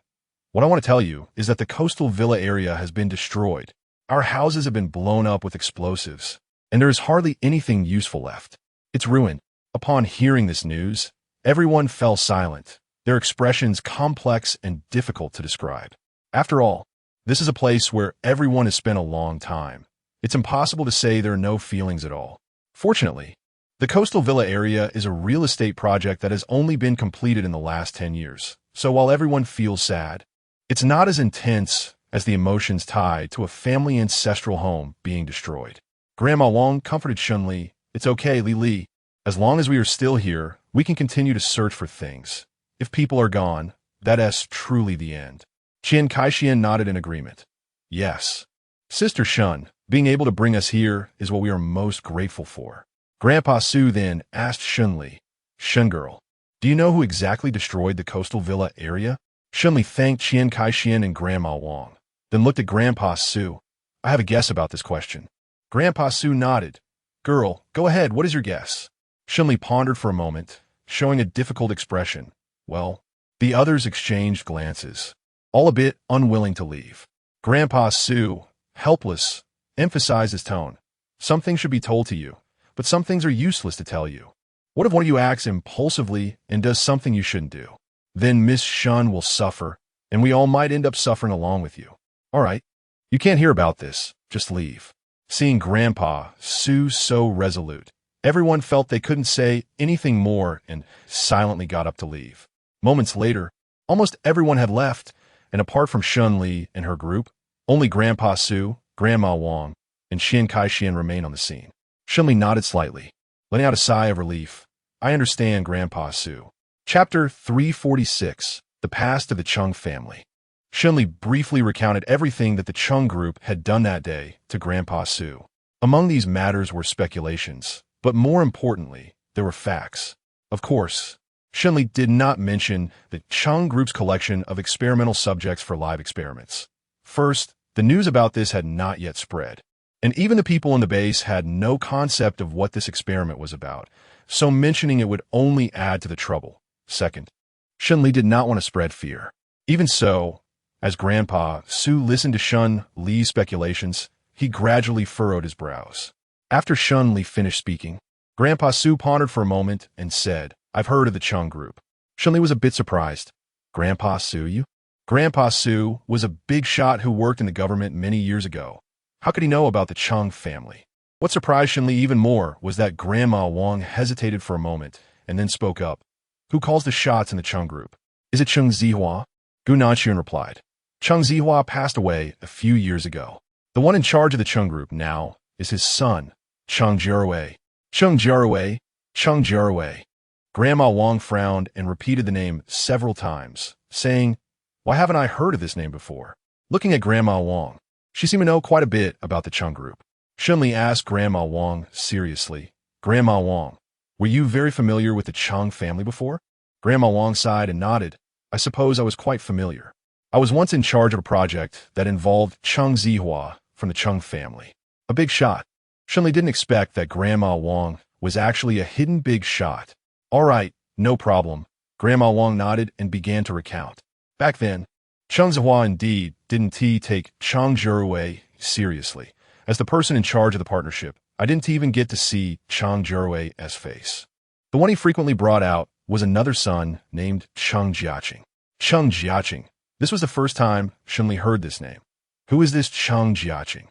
What I want to tell you is that the coastal villa area has been destroyed. Our houses have been blown up with explosives, and there is hardly anything useful left. It's ruined. Upon hearing this news, everyone fell silent, their expressions complex and difficult to describe. After all, this is a place where everyone has spent a long time. It's impossible to say there are no feelings at all. Fortunately, the coastal villa area is a real estate project that has only been completed in the last 10 years. So while everyone feels sad, it's not as intense as the emotions tied to a family ancestral home being destroyed. Grandma Wang comforted Shen Li. It's okay, Li Li. As long as we are still here, we can continue to search for things. If people are gone, that is truly the end. Qian Kaixian nodded in agreement. Yes. Sister Shen, being able to bring us here is what we are most grateful for. Grandpa Su then asked Shen Li, Shen girl, do you know who exactly destroyed the coastal villa area? Shen Li thanked Qian Kaixian and Grandma Wang, then looked at Grandpa Su. I have a guess about this question. Grandpa Su nodded. Girl, go ahead, what is your guess? Shen Li pondered for a moment, showing a difficult expression. Well, the others exchanged glances, all a bit unwilling to leave. Grandpa Su, helpless, emphasized his tone. Something should be told to you. but some things are useless to tell you. What if one of you acts impulsively and does something you shouldn't do? Then Miss Shen will suffer, and we all might end up suffering along with you. All right, you can't hear about this. Just leave. Seeing Grandpa Su so resolute, everyone felt they couldn't say anything more and silently got up to leave. Moments later, almost everyone had left, and apart from Shen Li and her group, only Grandpa Su, Grandma Wang, and Xian Kai-Xian remained on the scene. Shen Li nodded slightly, letting out a sigh of relief. I understand, Grandpa Su. Chapter 346, The Past of the Cheng Family. Shen Li briefly recounted everything that the Cheng group had done that day to Grandpa Su. Among these matters were speculations, but more importantly, there were facts. Of course, Shen Li did not mention the Cheng group's collection of experimental subjects for live experiments. First, the news about this had not yet spread, and even the people in the base had no concept of what this experiment was about, so mentioning it would only add to the trouble. Second, Shen Li did not want to spread fear. Even so, as Grandpa Su listened to Shen Li's speculations, he gradually furrowed his brows. After Shen Li finished speaking, Grandpa Su pondered for a moment and said, I've heard of the Cheng group. Shen Li was a bit surprised. Grandpa Su, you? Grandpa Su was a big shot who worked in the government many years ago. How could he know about the Cheng family? What surprised Shen Li even more was that Grandma Wang hesitated for a moment and then spoke up. Who calls the shots in the Cheng group? Is it Cheng Zihua? Gu Nanxuan replied. Cheng Zihua passed away a few years ago. The one in charge of the Cheng group now is his son, Cheng Jiarui. Cheng Jiarui, Cheng Jiarui. Grandma Wang frowned and repeated the name several times, saying, Why haven't I heard of this name before? Looking at Grandma Wang, she seemed to know quite a bit about the Cheng group. Shen Li asked Grandma Wang seriously, Grandma Wang, were you very familiar with the Cheng family before? Grandma Wang sighed and nodded. I suppose I was quite familiar. I was once in charge of a project that involved Cheng Zihua from the Cheng family. A big shot. Shen Li didn't expect that Grandma Wang was actually a hidden big shot. All right, no problem. Grandma Wang nodded and began to recount. Back then, Cheng Zihua indeed didn't take Cheng Jiarui seriously. As the person in charge of the partnership, I didn't even get to see Cheng Jiarui's face. The one he frequently brought out was another son named Cheng Jiaqing. Cheng Jiaqing. This was the first time Shen Li heard this name. Who is this Cheng Jiaqing?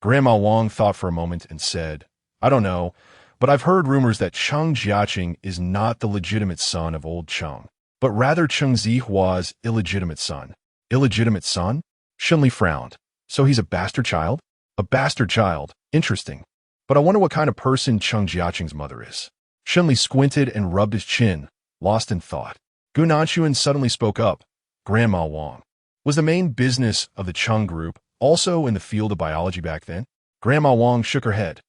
Grandma Wang thought for a moment and said, I don't know, but I've heard rumors that Cheng Jiaqing is not the legitimate son of old Cheng, but rather Cheng Zihua's illegitimate son. Illegitimate son? Shen Li frowned. So he's a bastard child? A bastard child. Interesting. But I wonder what kind of person Cheng Jiaqing's mother is. Shen Li squinted and rubbed his chin, lost in thought. Gu Nanxuan suddenly spoke up. Grandma Wang. Was the main business of the Cheng group also in the field of biology back then? Grandma Wang shook her head.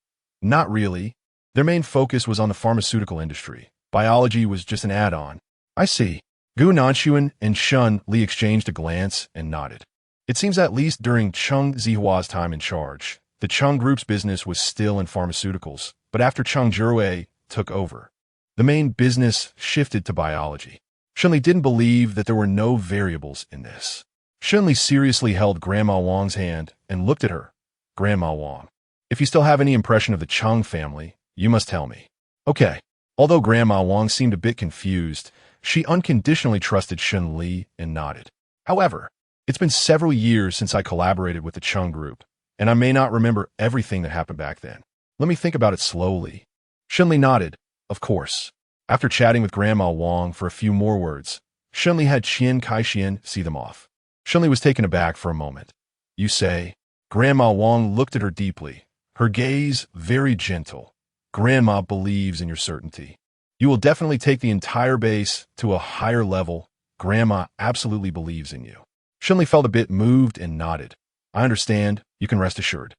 Not really. Their main focus was on the pharmaceutical industry. Biology was just an add-on. I see. Gu Nanxuan and Shen Li exchanged a glance and nodded. It seems at least during Cheng Zihua's time in charge, the Cheng group's business was still in pharmaceuticals, but after Cheng Jiarui took over, the main business shifted to biology. Shen Li didn't believe that there were no variables in this. Shen Li seriously held Grandma Wang's hand and looked at her. Grandma Wang, if you still have any impression of the Cheng family, you must tell me. Okay. Although Grandma Wang seemed a bit confused, she unconditionally trusted Shen Li and nodded. However, it's been several years since I collaborated with the Cheng group, and I may not remember everything that happened back then. Let me think about it slowly. Shen Li nodded. Of course. After chatting with Grandma Wang for a few more words, Shen Li had Xian Kai-Xian see them off. Shen Li was taken aback for a moment. You say? Grandma Wang looked at her deeply, her gaze very gentle. Grandma believes in your certainty. You will definitely take the entire base to a higher level. Grandma absolutely believes in you. Shen Li felt a bit moved and nodded. I understand. You can rest assured.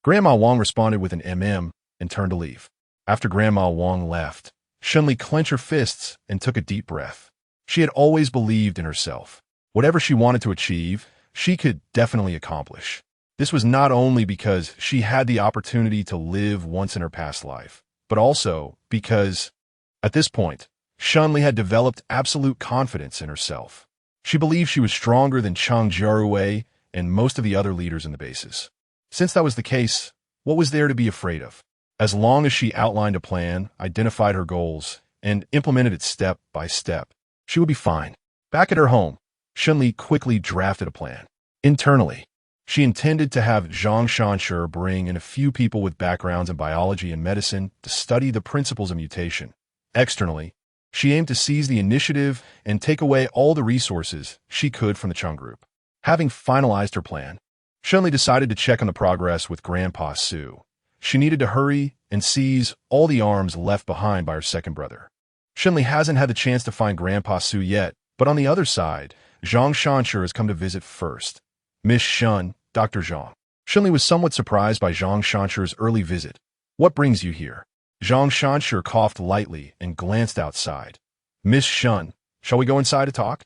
Grandma Wang responded with an and turned to leave. After Grandma Wang left, Shen Li clenched her fists and took a deep breath. She had always believed in herself. Whatever she wanted to achieve, she could definitely accomplish. This was not only because she had the opportunity to live once in her past life, but also because, at this point, Shen Li had developed absolute confidence in herself. She believed she was stronger than Cheng Jiarui and most of the other leaders in the bases. Since that was the case, what was there to be afraid of? As long as she outlined a plan, identified her goals, and implemented it step by step, she would be fine. Back at her home, Shen Li quickly drafted a plan. Internally, she intended to have Zhang Shanshi bring in a few people with backgrounds in biology and medicine to study the principles of mutation. Externally, she aimed to seize the initiative and take away all the resources she could from the Cheng group. Having finalized her plan, Shen Li decided to check on the progress with Grandpa Su. She needed to hurry and seize all the arms left behind by her second brother. Shen Li hasn't had the chance to find Grandpa Su yet, but on the other side, Zhang Shanshi has come to visit first. Miss Shen, Dr. Zhang. Shen Li was somewhat surprised by Zhang Shanshi's early visit. What brings you here? Zhang Shanshi coughed lightly and glanced outside. Miss Shen, shall we go inside to talk?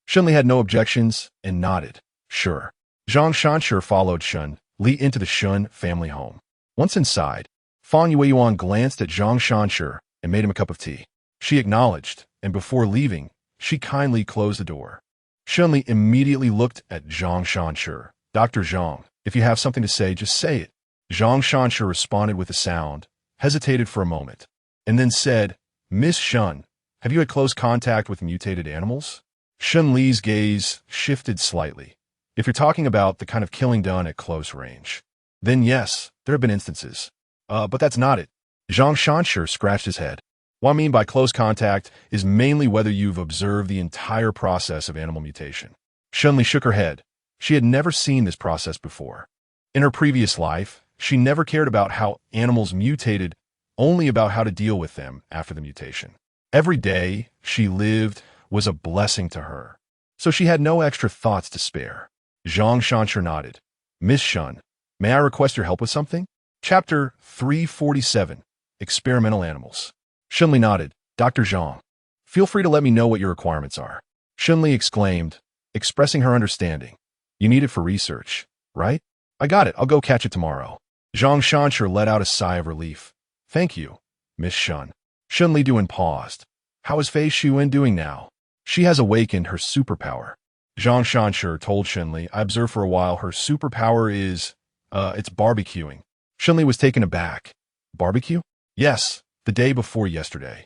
Shen Li had no objections and nodded. Sure. Zhang Shanshi followed Shen Li into the Shen family home. Once inside, Fan Yueyuan glanced at Zhang Shanshi and made him a cup of tea. She acknowledged, and before leaving, she kindly closed the door. Shen Li immediately looked at Zhang Shanshi. Dr. Zhang, if you have something to say, just say it. Zhang Shanshi responded with a sound, hesitated for a moment, and then said, Miss Shen, have you had close contact with mutated animals? Shen Li's gaze shifted slightly. If you're talking about the kind of killing done at close range, then yes, there have been instances. But that's not it. Zhang Shanshi scratched his head. What I mean by close contact is mainly whether you've observed the entire process of animal mutation. Shen Li shook her head. She had never seen this process before. In her previous life, she never cared about how animals mutated, only about how to deal with them after the mutation. Every day she lived was a blessing to her, so she had no extra thoughts to spare. Zhang Shanshi nodded. Miss Shen, may I request your help with something? Chapter 347, Experimental Animals. Shen Li nodded. Dr. Zhang, feel free to let me know what your requirements are. Shen Li exclaimed, expressing her understanding. You need it for research, right? I got it. I'll go catch it tomorrow. Zhang Shanshi let out a sigh of relief. Thank you, Miss Shen. Shen Li paused. How is Fei Xuan doing now? She has awakened her superpower. Zhang Shanshi told Shen Li, I observed for a while her superpower is, it's barbecuing. Shen Li was taken aback. Barbecue? Yes, the day before yesterday.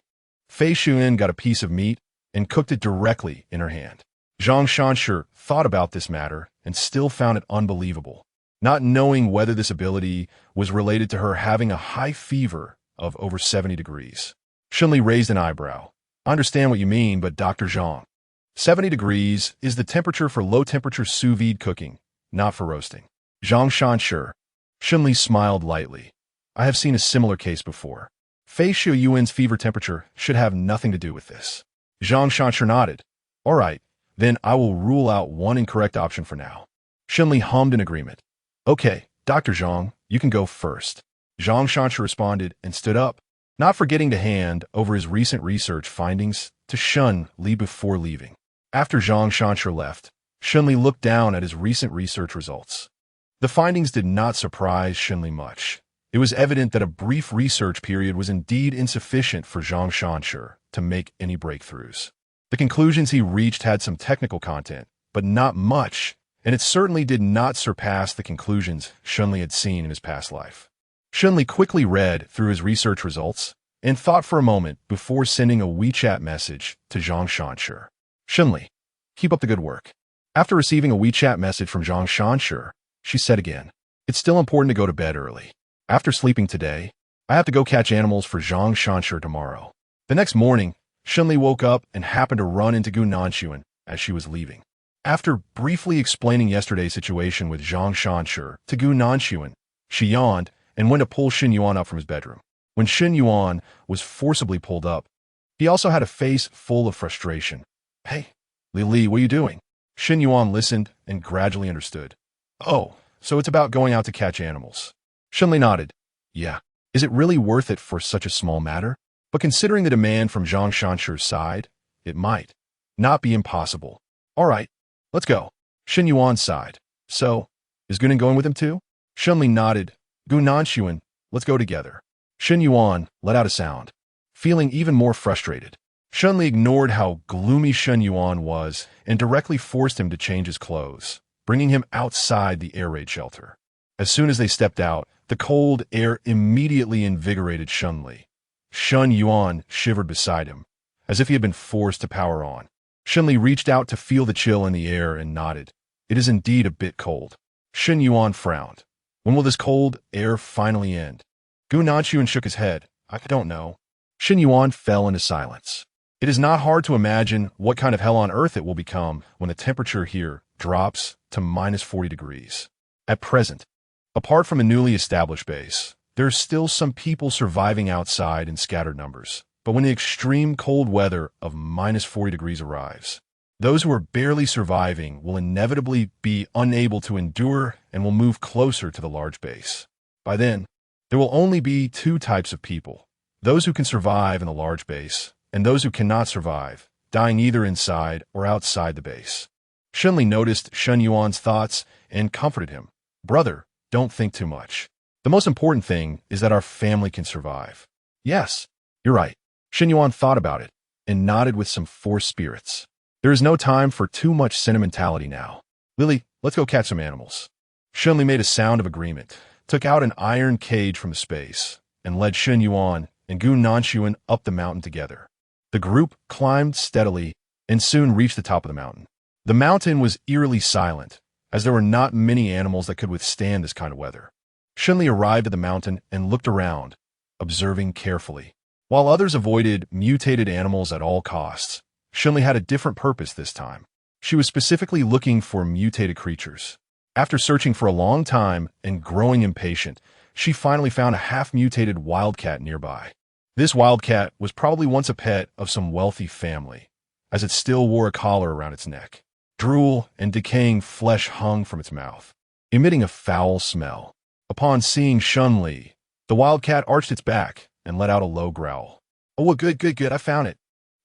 Fei Xuan got a piece of meat and cooked it directly in her hand. Zhang Shanshi thought about this matter and still found it unbelievable, not knowing whether this ability was related to her having a high fever of over 70 degrees. Shen Li raised an eyebrow. I understand what you mean, but Dr. Zhang, 70 degrees is the temperature for low-temperature sous vide cooking, not for roasting. Zhang Shanshi. Shen Li smiled lightly. I have seen a similar case before. Fei Xuan's fever temperature should have nothing to do with this. Zhang Shanshi nodded. All right, then I will rule out one incorrect option for now. Shen Li hummed in agreement. Okay, Dr. Zhang, you can go first. Zhang Shanshi responded and stood up, not forgetting to hand over his recent research findings to Shen Li before leaving. After Zhang Shanshi left, Shen Li looked down at his recent research results. The findings did not surprise Shen Li much. It was evident that a brief research period was indeed insufficient for Zhang Shanshi to make any breakthroughs. The conclusions he reached had some technical content, but not much, and it certainly did not surpass the conclusions Shen Li had seen in his past life. Shen Li quickly read through his research results and thought for a moment before sending a WeChat message to Zhang Shanshi. Shen Li, keep up the good work. After receiving a WeChat message from Zhang Shanshi, she said again, it's still important to go to bed early. After sleeping today, I have to go catch animals for Zhang Shanshi tomorrow. The next morning, Shen Li woke up and happened to run into Gu Nanshuan as she was leaving. After briefly explaining yesterday's situation with Zhang Shanshi to Gu Nanshuan, she yawned and went to pull Shen Yuan up from his bedroom. When Shen Yuan was forcibly pulled up, he also had a face full of frustration. Hey, Li, what are you doing? Shen Yuan listened and gradually understood. Oh, so it's about going out to catch animals. Shen Li nodded. Yeah. Is it really worth it for such a small matter? But considering the demand from Zhang Shanshi's side, it might not be impossible. All right, let's go. Shen Yuan sighed. So, is Gunan going with him too? Shen Li nodded. Gu Nanshuan, let's go together. Shen Yuan let out a sound, feeling even more frustrated. Shen Li ignored how gloomy Shen Yuan was and directly forced him to change his clothes, bringing him outside the air raid shelter. As soon as they stepped out, the cold air immediately invigorated Shen Li. Shen Yuan shivered beside him, as if he had been forced to power on. Shen Li reached out to feel the chill in the air and nodded. It is indeed a bit cold. Shen Yuan frowned. When will this cold air finally end? Gu Nanchuan shook his head. I don't know. Shen Yuan fell into silence. It is not hard to imagine what kind of hell on earth it will become when the temperature here drops to minus 40 degrees. At present, apart from a newly established base, there are still some people surviving outside in scattered numbers. But when the extreme cold weather of minus 40 degrees arrives, those who are barely surviving will inevitably be unable to endure and will move closer to the large base. By then, there will only be two types of people: those who can survive in the large base, and those who cannot survive, dying either inside or outside the base. Shen Li noticed Shen Yuan's thoughts and comforted him. Brother, don't think too much. The most important thing is that our family can survive. Yes, you're right. Shen Yuan thought about it and nodded with some forced spirits. There is no time for too much sentimentality now. Lily, let's go catch some animals. Shen Li made a sound of agreement, took out an iron cage from the space, and led Shen Yuan and Gu Nanchuan up the mountain together. The group climbed steadily and soon reached the top of the mountain. The mountain was eerily silent, as there were not many animals that could withstand this kind of weather. Shen Li arrived at the mountain and looked around, observing carefully. While others avoided mutated animals at all costs, Shen Li had a different purpose this time. She was specifically looking for mutated creatures. After searching for a long time and growing impatient, she finally found a half-mutated wildcat nearby. This wildcat was probably once a pet of some wealthy family, as it still wore a collar around its neck. Drool and decaying flesh hung from its mouth, emitting a foul smell. Upon seeing Shen Li, the wildcat arched its back and let out a low growl. Oh, good, I found it.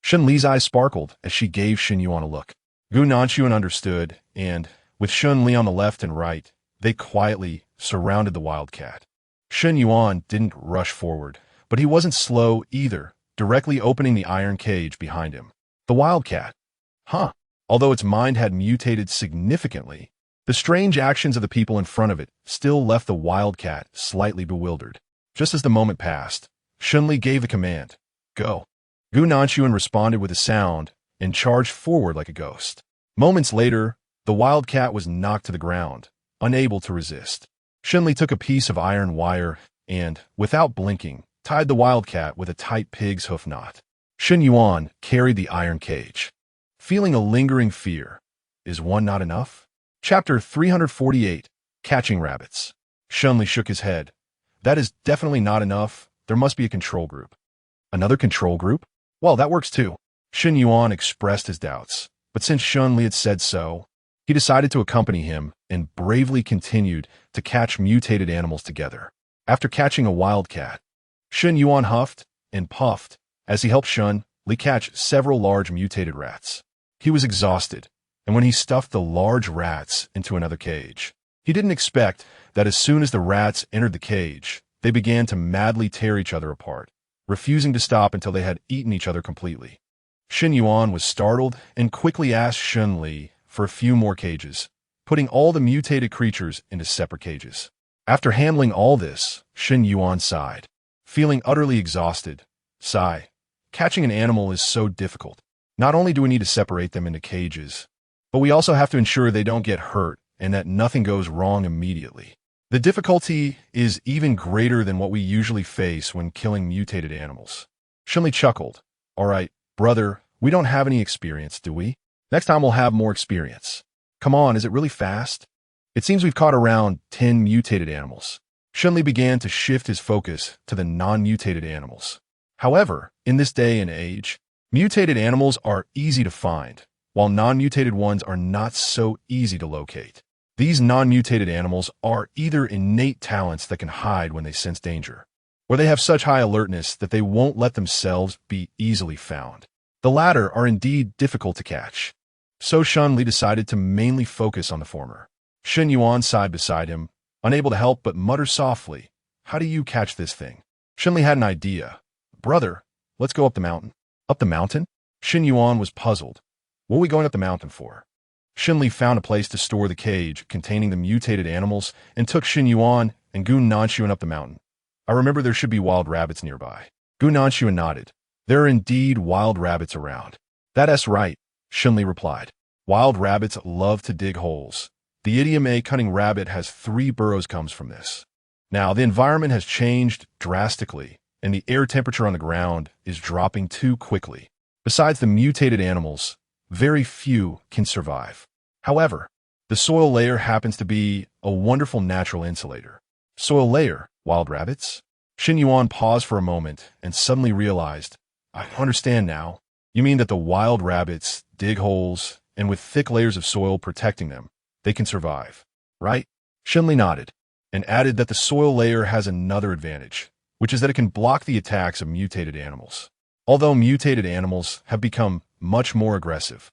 Shen Li's eyes sparkled as she gave Shen Yuan a look. Gu Nanchuan understood, and, with Shen Li on the left and right, they quietly surrounded the wildcat. Shen Yuan didn't rush forward, but he wasn't slow either, directly opening the iron cage behind him. The wildcat. Although its mind had mutated significantly, the strange actions of the people in front of it still left the wildcat slightly bewildered. Just as the moment passed, Shen Li gave the command, "Go." Gu Nanchuan responded with a sound and charged forward like a ghost. Moments later, the wildcat was knocked to the ground, unable to resist. Shen Li took a piece of iron wire and, without blinking, tied the wildcat with a tight pig's hoof knot. Shen Yuan carried the iron cage, feeling a lingering fear. Is one not enough? Chapter 348, Catching Rabbits. Shen Li shook his head. That is definitely not enough. There must be a control group. Another control group? Well, that works too. Shen Yuan expressed his doubts, but since Shen Li had said so, he decided to accompany him and bravely continued to catch mutated animals together. After catching a wildcat, Shen Yuan huffed and puffed as he helped Shen Li catch several large mutated rats. He was exhausted, and when he stuffed the large rats into another cage, he didn't expect that as soon as the rats entered the cage, they began to madly tear each other apart, refusing to stop until they had eaten each other completely. Shen Yuan was startled and quickly asked Shen Li for a few more cages, putting all the mutated creatures into separate cages. After handling all this, Shen Yuan sighed, feeling utterly exhausted. Sigh. Catching an animal is so difficult. Not only do we need to separate them into cages, but we also have to ensure they don't get hurt and that nothing goes wrong immediately. The difficulty is even greater than what we usually face when killing mutated animals. Shen Li chuckled. All right, brother, we don't have any experience, do we? Next time we'll have more experience. Come on, is it really fast? It seems we've caught around 10 mutated animals. Shen Li began to shift his focus to the non-mutated animals. However, in this day and age, mutated animals are easy to find, while non-mutated ones are not so easy to locate. These non-mutated animals are either innate talents that can hide when they sense danger, or they have such high alertness that they won't let themselves be easily found. The latter are indeed difficult to catch. So Shen Li decided to mainly focus on the former. Shen Yuan sighed beside him, unable to help but mutter softly, "How do you catch this thing?" Shen Li had an idea. "Brother, let's go up the mountain." Up the mountain? Shen Yuan was puzzled. What are we going up the mountain for? Shen Li found a place to store the cage containing the mutated animals and took Shen Yuan and Gu Nanshuan up the mountain. I remember there should be wild rabbits nearby. Gu Nanshuan nodded. There are indeed wild rabbits around. That's right, Shen Li replied. Wild rabbits love to dig holes. The idiom "a cunning rabbit has 3 burrows" comes from this. Now, the environment has changed drastically, and the air temperature on the ground is dropping too quickly. Besides the mutated animals, very few can survive. However, the soil layer happens to be a wonderful natural insulator. Soil layer, wild rabbits? Shen Yuan paused for a moment and suddenly realized, I understand now. You mean that the wild rabbits dig holes, and with thick layers of soil protecting them, they can survive, right? Shen Li nodded and added that the soil layer has another advantage, which is that it can block the attacks of mutated animals. Although mutated animals have become much more aggressive,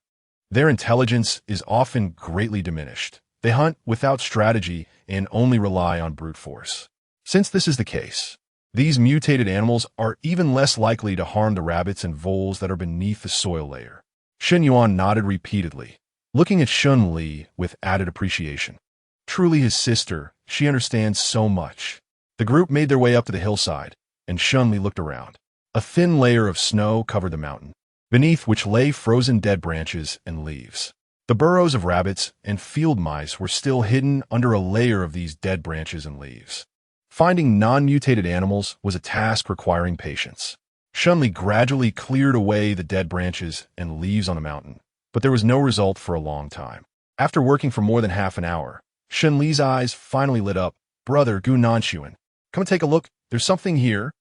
their intelligence is often greatly diminished. They hunt without strategy and only rely on brute force. Since this is the case, these mutated animals are even less likely to harm the rabbits and voles that are beneath the soil layer. Shen Yuan nodded repeatedly, looking at Shen Li with added appreciation. Truly his sister, she understands so much. The group made their way up to the hillside, and Shen Li looked around. A thin layer of snow covered the mountain, beneath which lay frozen dead branches and leaves. The burrows of rabbits and field mice were still hidden under a layer of these dead branches and leaves. Finding non-mutated animals was a task requiring patience. Shen Li gradually cleared away the dead branches and leaves on the mountain, but there was no result for a long time. After working for more than half an hour, Shen Li's eyes finally lit up. Brother Gu Nanshuan, come and take a look. There's something here.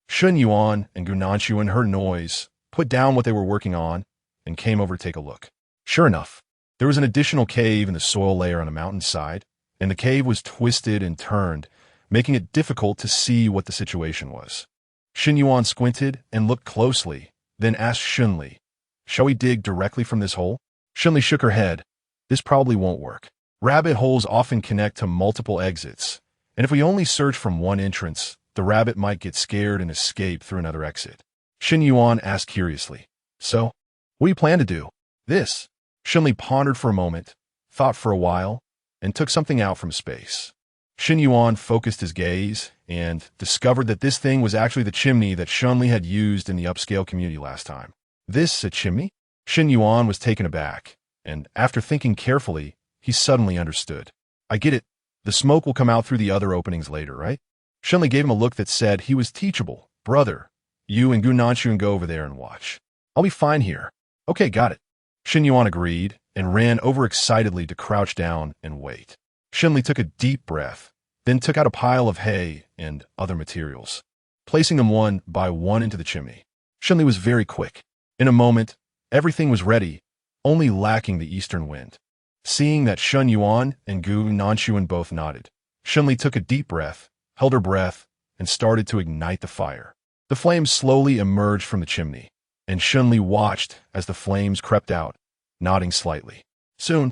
Shen Yuan and Gu Nanshuan heard noise, put down what they were working on, and came over to take a look. Sure enough, there was an additional cave in the soil layer on the mountainside, and the cave was twisted and turned, making it difficult to see what the situation was. Shen Yuan squinted and looked closely, then asked Shen Li, shall we dig directly from this hole? Shen Li shook her head. This probably won't work. Rabbit holes often connect to multiple exits, and if we only search from one entrance, the rabbit might get scared and escape through another exit. Shen Yuan asked curiously, so, what do you plan to do? This. Shen Li pondered for a moment, thought for a while, and took something out from space. Shen Yuan focused his gaze and discovered that this thing was actually the chimney that Shen Li had used in the upscale community last time. This a chimney? Shen Yuan was taken aback, and after thinking carefully, he suddenly understood. I get it. The smoke will come out through the other openings later, right? Shen Li gave him a look that said he was teachable. Brother, you and Gu Nanshuan go over there and watch. I'll be fine here. Okay, got it. Shen Yuan agreed and ran overexcitedly to crouch down and wait. Shen Li took a deep breath, then took out a pile of hay and other materials, placing them one by one into the chimney. Shen Li was very quick. In a moment, everything was ready, only lacking the eastern wind. Seeing that Shen Yuan and Gu Nanshuan both nodded, Shen Li took a deep breath, held her breath, and started to ignite the fire. The flames slowly emerged from the chimney, and Shen Li watched as the flames crept out, nodding slightly. Soon,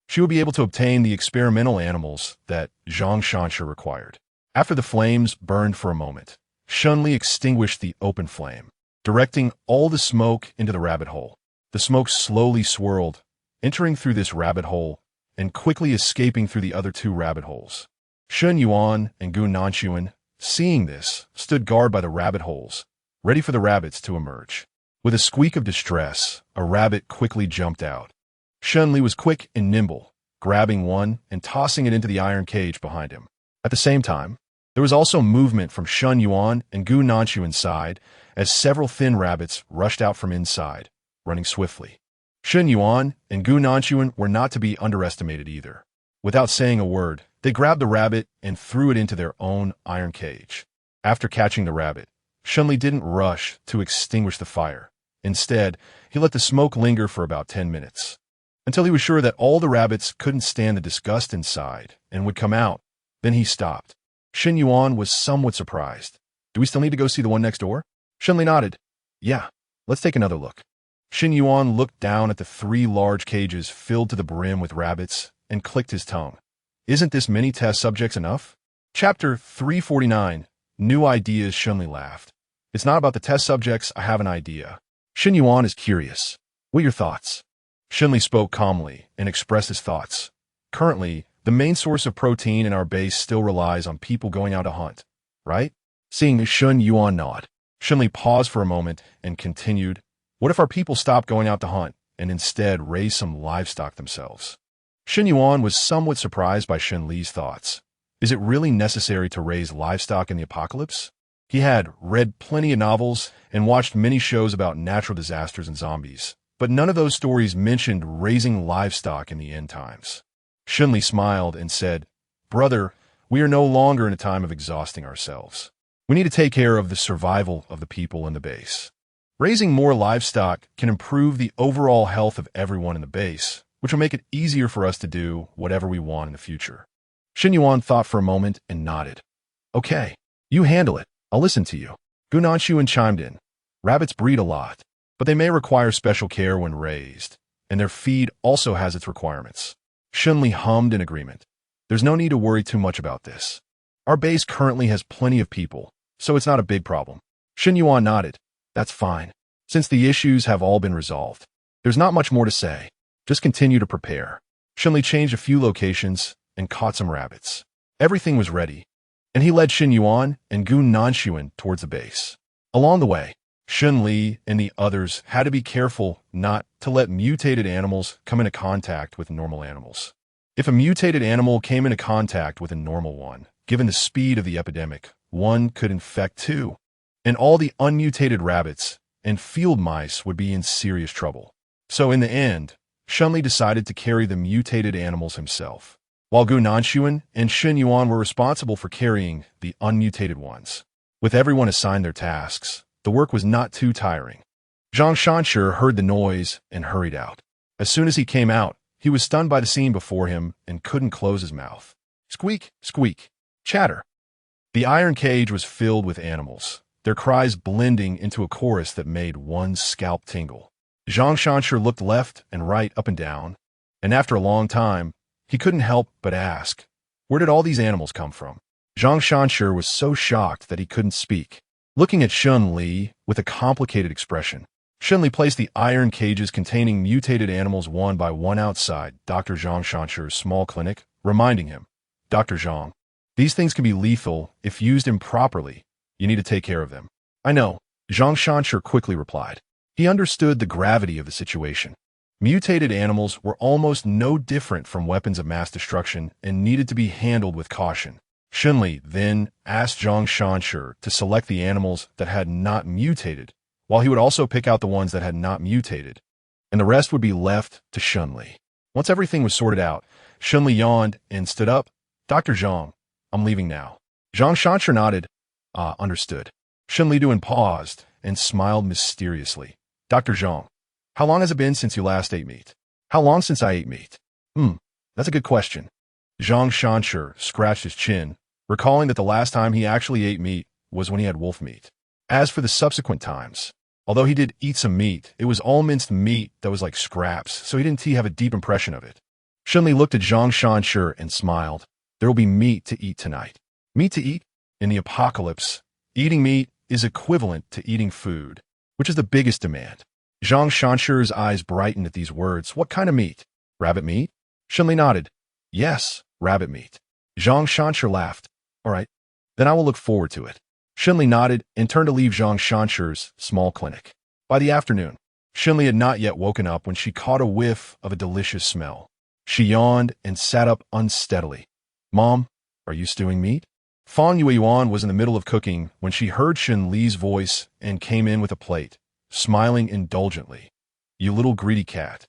she would be able to obtain the experimental animals that Zhang Shansha required. After the flames burned for a moment, Shen Li extinguished the open flame, directing all the smoke into the rabbit hole. The smoke slowly swirled, entering through this rabbit hole and quickly escaping through the other 2 rabbit holes. Shen Yuan and Gu Nanshuan, seeing this, stood guard by the rabbit holes, ready for the rabbits to emerge. With a squeak of distress, a rabbit quickly jumped out. Shen Li was quick and nimble, grabbing one and tossing it into the iron cage behind him. At the same time, there was also movement from Shen Yuan and Gu Nanshuan's side as several thin rabbits rushed out from inside, running swiftly. Shen Yuan and Gu Nanshuan were not to be underestimated either. Without saying a word, they grabbed the rabbit and threw it into their own iron cage. After catching the rabbit, Shen Li didn't rush to extinguish the fire. Instead, he let the smoke linger for about 10 minutes, until he was sure that all the rabbits couldn't stand the disgust inside and would come out. Then he stopped. Shen Yuan was somewhat surprised. Do we still need to go see the one next door? Shen Li nodded. Yeah, let's take another look. Shen Yuan looked down at the 3 large cages filled to the brim with rabbits and clicked his tongue. Isn't this many test subjects enough? Chapter 349, New Ideas. Shen Li laughed. It's not about the test subjects, I have an idea. Shen Yuan is curious. What are your thoughts? Shen Li spoke calmly and expressed his thoughts. Currently, the main source of protein in our base still relies on people going out to hunt, right? Seeing Shen Yuan nod, Shen Li paused for a moment and continued, what if our people stop going out to hunt and instead raise some livestock themselves? Shen Yuan was somewhat surprised by Shen Li's thoughts. Is it really necessary to raise livestock in the apocalypse? He had read plenty of novels and watched many shows about natural disasters and zombies, but none of those stories mentioned raising livestock in the end times. Shen Li smiled and said, Brother, we are no longer in a time of exhausting ourselves. We need to take care of the survival of the people in the base. Raising more livestock can improve the overall health of everyone in the base, which will make it easier for us to do whatever we want in the future. Shen Yuan thought for a moment and nodded. Okay, you handle it. I'll listen to you. Gu Nanshuan chimed in. Rabbits breed a lot, but they may require special care when raised, and their feed also has its requirements. Shen Li hummed in agreement. There's no need to worry too much about this. Our base currently has plenty of people, so it's not a big problem. Shen Yuan nodded. That's fine. Since the issues have all been resolved, there's not much more to say. Just continue to prepare. Shen Li changed a few locations and caught some rabbits. Everything was ready, and he led Shen Yuan and Gu Nanshuan towards the base. Along the way, Shen Li and the others had to be careful not to let mutated animals come into contact with normal animals. If a mutated animal came into contact with a normal one, given the speed of the epidemic, one could infect two, and all the unmutated rabbits and field mice would be in serious trouble. So in the end, Shen Li decided to carry the mutated animals himself, while Gu Nanshuan and Shen Yuan were responsible for carrying the unmutated ones. With everyone assigned their tasks, the work was not too tiring. Zhang Shanshi heard the noise and hurried out. As soon as he came out, he was stunned by the scene before him and couldn't close his mouth. Squeak, squeak, chatter. The iron cage was filled with animals, their cries blending into a chorus that made one's scalp tingle. Zhang Shanshi looked left and right, up and down, and after a long time, he couldn't help but ask, where did all these animals come from? Zhang Shanshi was so shocked that he couldn't speak. Looking at Shen Li with a complicated expression, Shen Li placed the iron cages containing mutated animals one by one outside Dr. Zhang Shanshi's small clinic, reminding him, Dr. Zhang, these things can be lethal if used improperly. You need to take care of them. I know, Zhang Shanshi quickly replied. He understood the gravity of the situation. Mutated animals were almost no different from weapons of mass destruction and needed to be handled with caution. Shen Li then asked Zhang Shanshi to select the animals that had not mutated, while he would also pick out the ones that had not mutated, and the rest would be left to Shen Li. Once everything was sorted out, Shen Li yawned and stood up. Dr. Zhang, I'm leaving now. Zhang Shanshi nodded. Understood. Shen Li paused and smiled mysteriously. Dr. Zhang, how long has it been since you last ate meat? How long since I ate meat? That's a good question. Zhang Shanshi scratched his chin, recalling that the last time he actually ate meat was when he had wolf meat. As for the subsequent times, although he did eat some meat, it was all minced meat that was like scraps, so he didn't have a deep impression of it. Shen Li looked at Zhang Shanshi and smiled. There will be meat to eat tonight. Meat to eat? In the apocalypse, eating meat is equivalent to eating food, which is the biggest demand. Zhang Shanshi's eyes brightened at these words. What kind of meat? Rabbit meat? Shen Li nodded. Yes, rabbit meat. Zhang Shanshi laughed. All right, then I will look forward to it. Shen Li nodded and turned to leave Zhang Shanshi's small clinic. By the afternoon, Shen Li had not yet woken up when she caught a whiff of a delicious smell. She yawned and sat up unsteadily. Mom, are you stewing meat? Fan Yuan was in the middle of cooking when she heard Shen Li's voice and came in with a plate, smiling indulgently. You little greedy cat.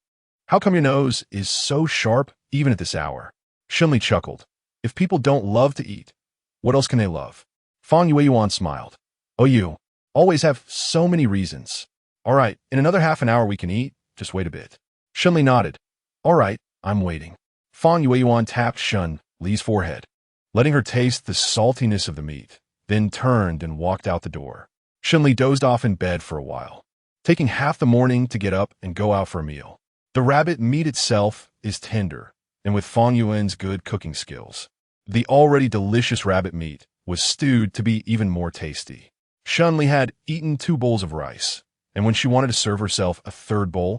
How come your nose is so sharp even at this hour? Shen Li chuckled. If people don't love to eat, what else can they love? Fan Yuan smiled. Oh, you always have so many reasons. All right, in another half an hour we can eat. Just wait a bit. Shen Li nodded. All right, I'm waiting. Fan Yuan tapped Shen Li's forehead, letting her taste the saltiness of the meat, then turned and walked out the door. Shen Li dozed off in bed for a while, taking half the morning to get up and go out for a meal. The rabbit meat itself is tender, and with Fan Yuan's good cooking skills, the already delicious rabbit meat was stewed to be even more tasty. Shen Li had eaten 2 bowls of rice, and when she wanted to serve herself a third bowl,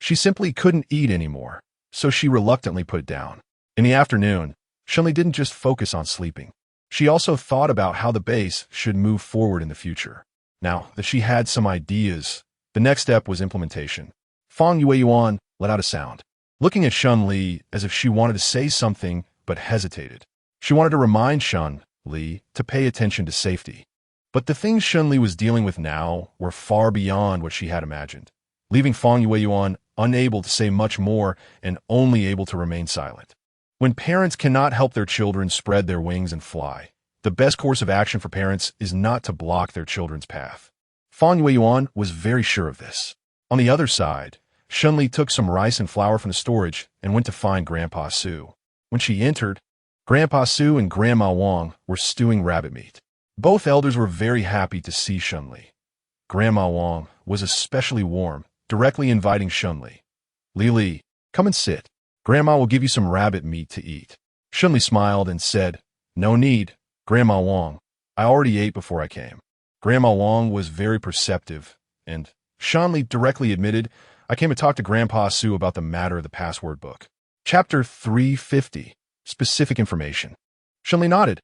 She simply couldn't eat anymore, so she reluctantly put it down. In the afternoon, Shen Li didn't just focus on sleeping. She also thought about how the base should move forward in the future. Now that she had some ideas, the next step was implementation. Fang Yueyuan let out a sound, looking at Shen Li as if she wanted to say something but hesitated. She wanted to remind Shen Li to pay attention to safety. But the things Shen Li was dealing with now were far beyond what she had imagined, leaving Fang Yueyuan unable to say much more and only able to remain silent. When parents cannot help their children spread their wings and fly, the best course of action for parents is not to block their children's path. Fang Yueyuan was very sure of this. On the other side, Shen Li took some rice and flour from the storage and went to find Grandpa Su. When she entered, Grandpa Su and Grandma Wang were stewing rabbit meat. Both elders were very happy to see Shen Li. Grandma Wang was especially warm, directly inviting Shen Li. Li, come and sit. Grandma will give you some rabbit meat to eat. Shen Li smiled and said, No need, Grandma Wang. I already ate before I came. Grandma Wang was very perceptive, and Shen Li directly admitted, I came to talk to Grandpa Su about the matter of the password book. Chapter 350, Specific Information. Shen Li nodded.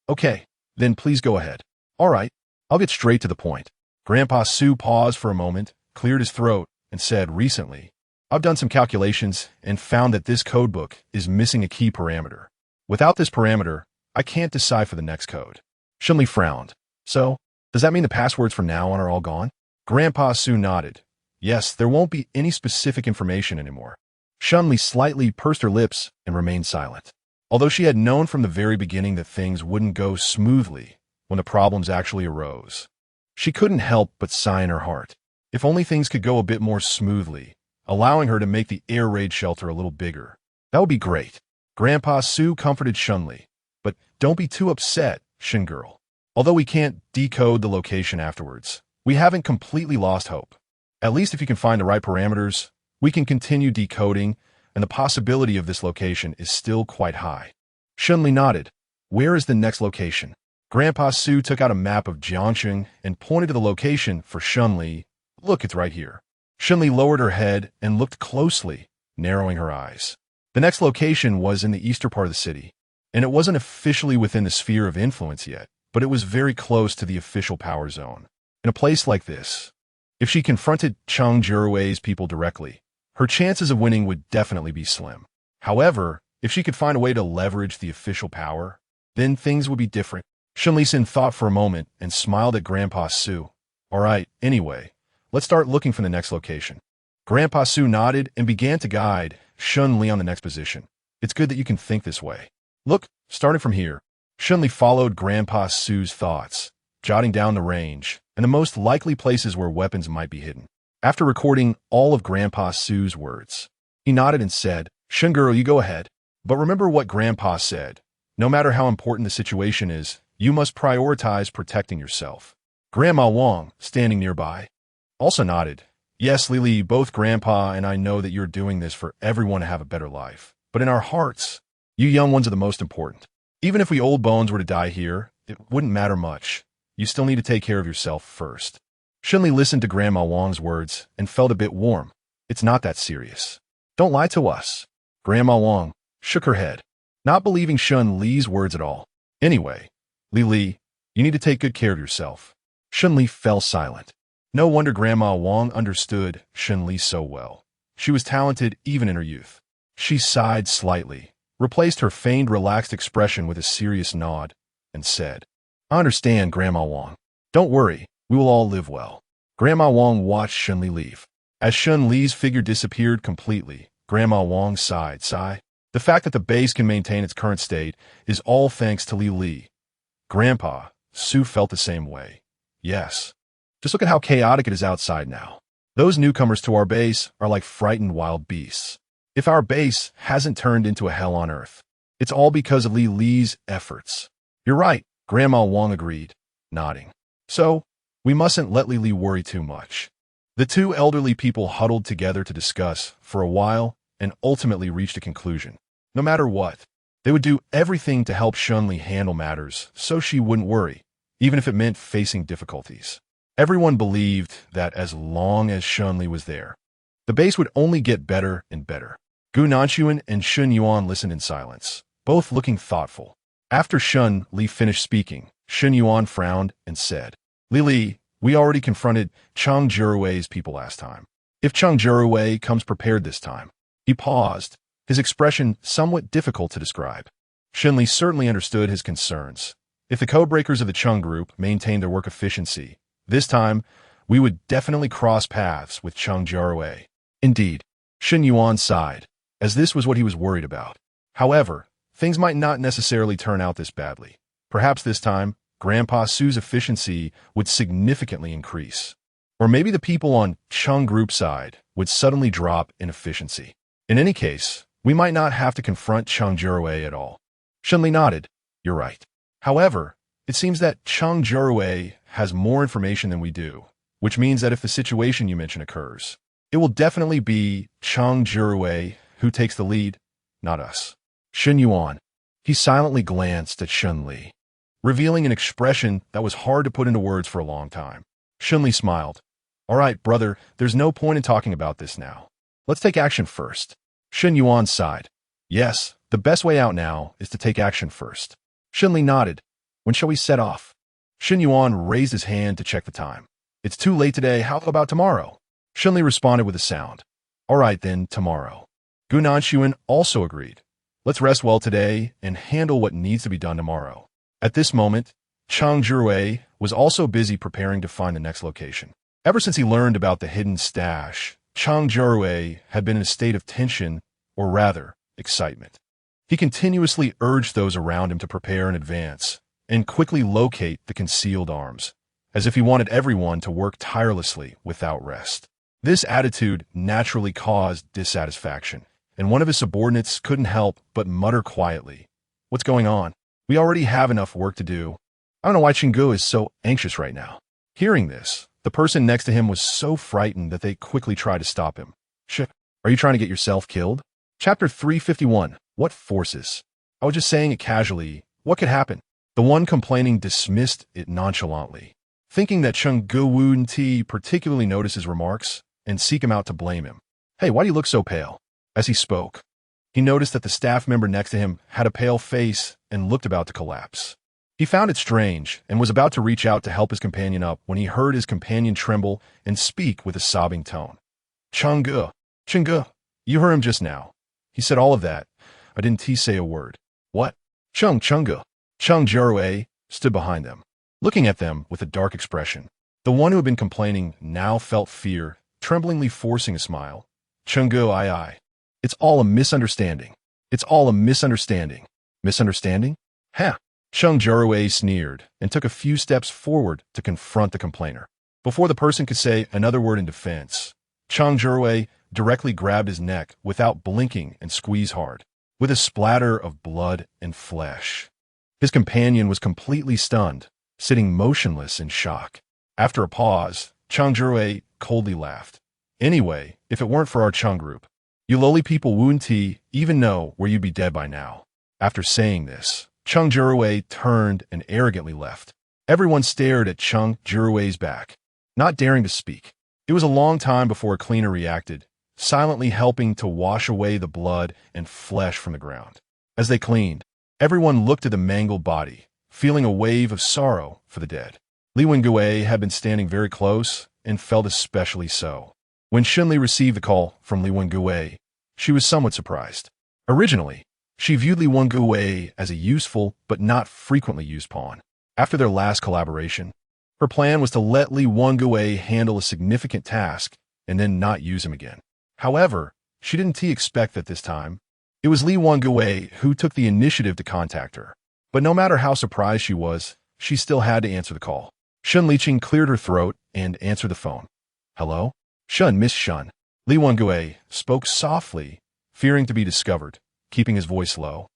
Okay, then please go ahead. All right, I'll get straight to the point. Grandpa Su paused for a moment, cleared his throat, and said, Recently, I've done some calculations and found that this codebook is missing a key parameter. Without this parameter, I can't decipher the next code. Shen Li frowned. So, does that mean the passwords from now on are all gone? Grandpa Su nodded. Yes, there won't be any specific information anymore. Shen Li slightly pursed her lips and remained silent. Although she had known from the very beginning that things wouldn't go smoothly when the problems actually arose, she couldn't help but sigh in her heart. If only things could go a bit more smoothly, allowing her to make the air raid shelter a little bigger. That would be great. Grandpa Su comforted Shen Li. But don't be too upset, Shen girl. Although we can't decode the location afterwards, we haven't completely lost hope. At least if you can find the right parameters, we can continue decoding, and the possibility of this location is still quite high. Shen Li nodded. Where is the next location? Grandpa Su took out a map of Jiangxing and pointed to the location for Shen Li. Look, it's right here. Shen Li lowered her head and looked closely, narrowing her eyes. The next location was in the eastern part of the city, and it wasn't officially within the sphere of influence yet, but it was very close to the official power zone. In a place like this, if she confronted Cheng Jiarui's people directly, her chances of winning would definitely be slim. However, if she could find a way to leverage the official power, then things would be different. Shen Li thought for a moment and smiled at Grandpa Su. All right, anyway, let's start looking for the next location. Grandpa Su nodded and began to guide Shen Li on the next position. It's good that you can think this way. Look, starting from here. Shen Li followed Grandpa Su's thoughts, jotting down the range and the most likely places where weapons might be hidden. After recording all of Grandpa Su's words, he nodded and said, Shen girl, you go ahead. But remember what Grandpa said. No matter how important the situation is, you must prioritize protecting yourself. Grandma Wang, standing nearby, also nodded. Yes, Li, both Grandpa and I know that you're doing this for everyone to have a better life. But in our hearts, you young ones are the most important. Even if we old bones were to die here, it wouldn't matter much. You still need to take care of yourself first. Shen Li listened to Grandma Wang's words and felt a bit warm. It's not that serious. Don't lie to us. Grandma Wang shook her head, not believing Shen Li's words at all. Anyway, Li, you need to take good care of yourself. Shen Li fell silent. No wonder Grandma Wang understood Shen Li so well. She was talented even in her youth. She sighed slightly, replaced her feigned relaxed expression with a serious nod, and said, I understand, Grandma Wang. Don't worry, we will all live well. Grandma Wang watched Shen Li leave. As Shen Li's figure disappeared completely, Grandma Wang sighed. The fact that the base can maintain its current state is all thanks to Li. Grandpa Su felt the same way. Yes. Just look at how chaotic it is outside now. Those newcomers to our base are like frightened wild beasts. If our base hasn't turned into a hell on earth, it's all because of Li's efforts. You're right, Grandma Wang agreed, nodding. So, we mustn't let Li worry too much. The two elderly people huddled together to discuss for a while and ultimately reached a conclusion. No matter what, they would do everything to help Shen Li handle matters so she wouldn't worry, even if it meant facing difficulties. Everyone believed that as long as Shen Li was there, The base would only get better and better. Gu Nanshuan and Shen Yuan listened in silence, both looking thoughtful. After Shen Li finished speaking, Shen Yuan frowned and said, Li, we already confronted Cheng Jiarui's people last time. If Cheng Jiarui comes prepared this time. He paused, his expression somewhat difficult to describe. Shen Li certainly understood his concerns. If the codebreakers of the Cheng group maintained their work efficiency, this time we would definitely cross paths with Cheng Jiarui. Indeed, Shen Yuan sighed, as this was what he was worried about. However, things might not necessarily turn out this badly. Perhaps this time, Grandpa Su's efficiency would significantly increase. Or maybe the people on Cheng group side would suddenly drop in efficiency. In any case, we might not have to confront Cheng Jiarui at all. Shen Li nodded. You're right. However, it seems that Cheng Jiarui has more information than we do, which means that if the situation you mention occurs, it will definitely be Cheng Jiarui who takes the lead, not us. Shen Yuan. He silently glanced at Shen Li, revealing an expression that was hard to put into words for a long time. Shen Li smiled. All right, brother, there's no point in talking about this now. Let's take action first. Shen Yuan sighed. Yes, the best way out now is to take action first. Shen Li nodded. When shall we set off? Shen Yuan raised his hand to check the time. It's too late today, how about tomorrow? Shen Li responded with a sound. All right then, tomorrow. Gu Nanshuan also agreed. Let's rest well today and handle what needs to be done tomorrow. At this moment, Cheng Jiarui was also busy preparing to find the next location. Ever since he learned about the hidden stash, Cheng Jiarui had been in a state of tension, or rather, excitement. He continuously urged those around him to prepare in advance and quickly locate the concealed arms, as if he wanted everyone to work tirelessly without rest. This attitude naturally caused dissatisfaction, and one of his subordinates couldn't help but mutter quietly, What's going on? We already have enough work to do. I don't know why Chenggu is so anxious right now. Hearing this, the person next to him was so frightened that they quickly tried to stop him. Are you trying to get yourself killed? Chapter 351. What forces? I was just saying it casually. What could happen? The one complaining dismissed it nonchalantly, thinking that Chenggu wouldn't particularly notice his remarks and seek him out to blame him. Hey, why do you look so pale? As he spoke, he noticed that the staff member next to him had a pale face and looked about to collapse. He found it strange and was about to reach out to help his companion up when he heard his companion tremble and speak with a sobbing tone. Chenggu, you heard him just now. He said all of that. I didn't say a word. What? Chenggu. Cheng Jiarui stood behind them, looking at them with a dark expression. The one who had been complaining now felt fear, tremblingly forcing a smile. Chenggu, aye. It's all a misunderstanding. Misunderstanding? Ha! Cheng Jiarui sneered and took a few steps forward to confront the complainer. Before the person could say another word in defense, Cheng Jiarui directly grabbed his neck without blinking and squeezed hard, with a splatter of blood and flesh. His companion was completely stunned, sitting motionless in shock. After a pause, Cheng Jiarui coldly laughed. Anyway, if it weren't for our Cheng group, you lowly people wouldn't even know where you'd be dead by now. After saying this, Cheng Jiarui turned and arrogantly left. Everyone stared at Cheng Jiarui's back, not daring to speak. It was a long time before a cleaner reacted, silently helping to wash away the blood and flesh from the ground. As they cleaned, everyone looked at the mangled body, feeling a wave of sorrow for the dead. Li Wengui had been standing very close and felt especially so. When Shen Li received the call from Li Wengui, she was somewhat surprised. Originally, she viewed Li Wengui as a useful but not frequently used pawn. After their last collaboration, her plan was to let Li Wengui handle a significant task and then not use him again. However, she didn't expect that this time. It was Li Wengui who took the initiative to contact her. But no matter how surprised she was, she still had to answer the call. Shen Liqing cleared her throat and answered the phone. Hello? Miss Shen. Li Wengui spoke softly, fearing to be discovered, keeping his voice low.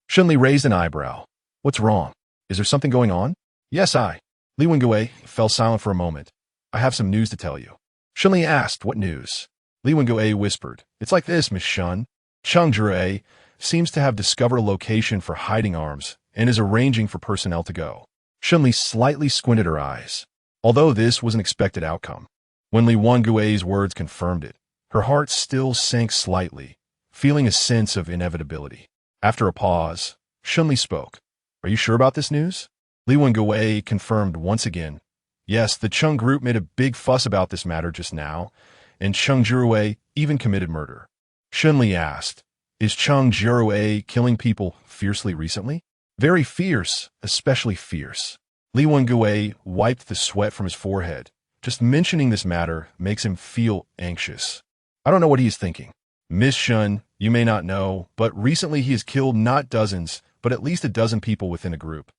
Shen Li raised an eyebrow. What's wrong? Is there something going on? Yes, Li Wengui fell silent for a moment. I have some news to tell you. Shen Li asked, what news? Li Wengui whispered, It's like this, Miss Shen. Cheng Jiarui seems to have discovered a location for hiding arms and is arranging for personnel to go. Shen Li slightly squinted her eyes, although this was an expected outcome. When Li Wengui's words confirmed it, Her heart still sank slightly, feeling a sense of inevitability. After a pause, Shen Li spoke. Are you sure about this news? Li Wengui confirmed once again. Yes, the Cheng group made a big fuss about this matter just now, and Cheng Jiarui even committed murder. Shen Li asked, is Cheng Jiarui killing people fiercely recently? Very fierce, especially fierce. Li Wengui wiped the sweat from his forehead. Just mentioning this matter makes him feel anxious. I don't know what he is thinking. Miss Shen, you may not know, but recently he has killed not dozens, but at least a dozen people within a group.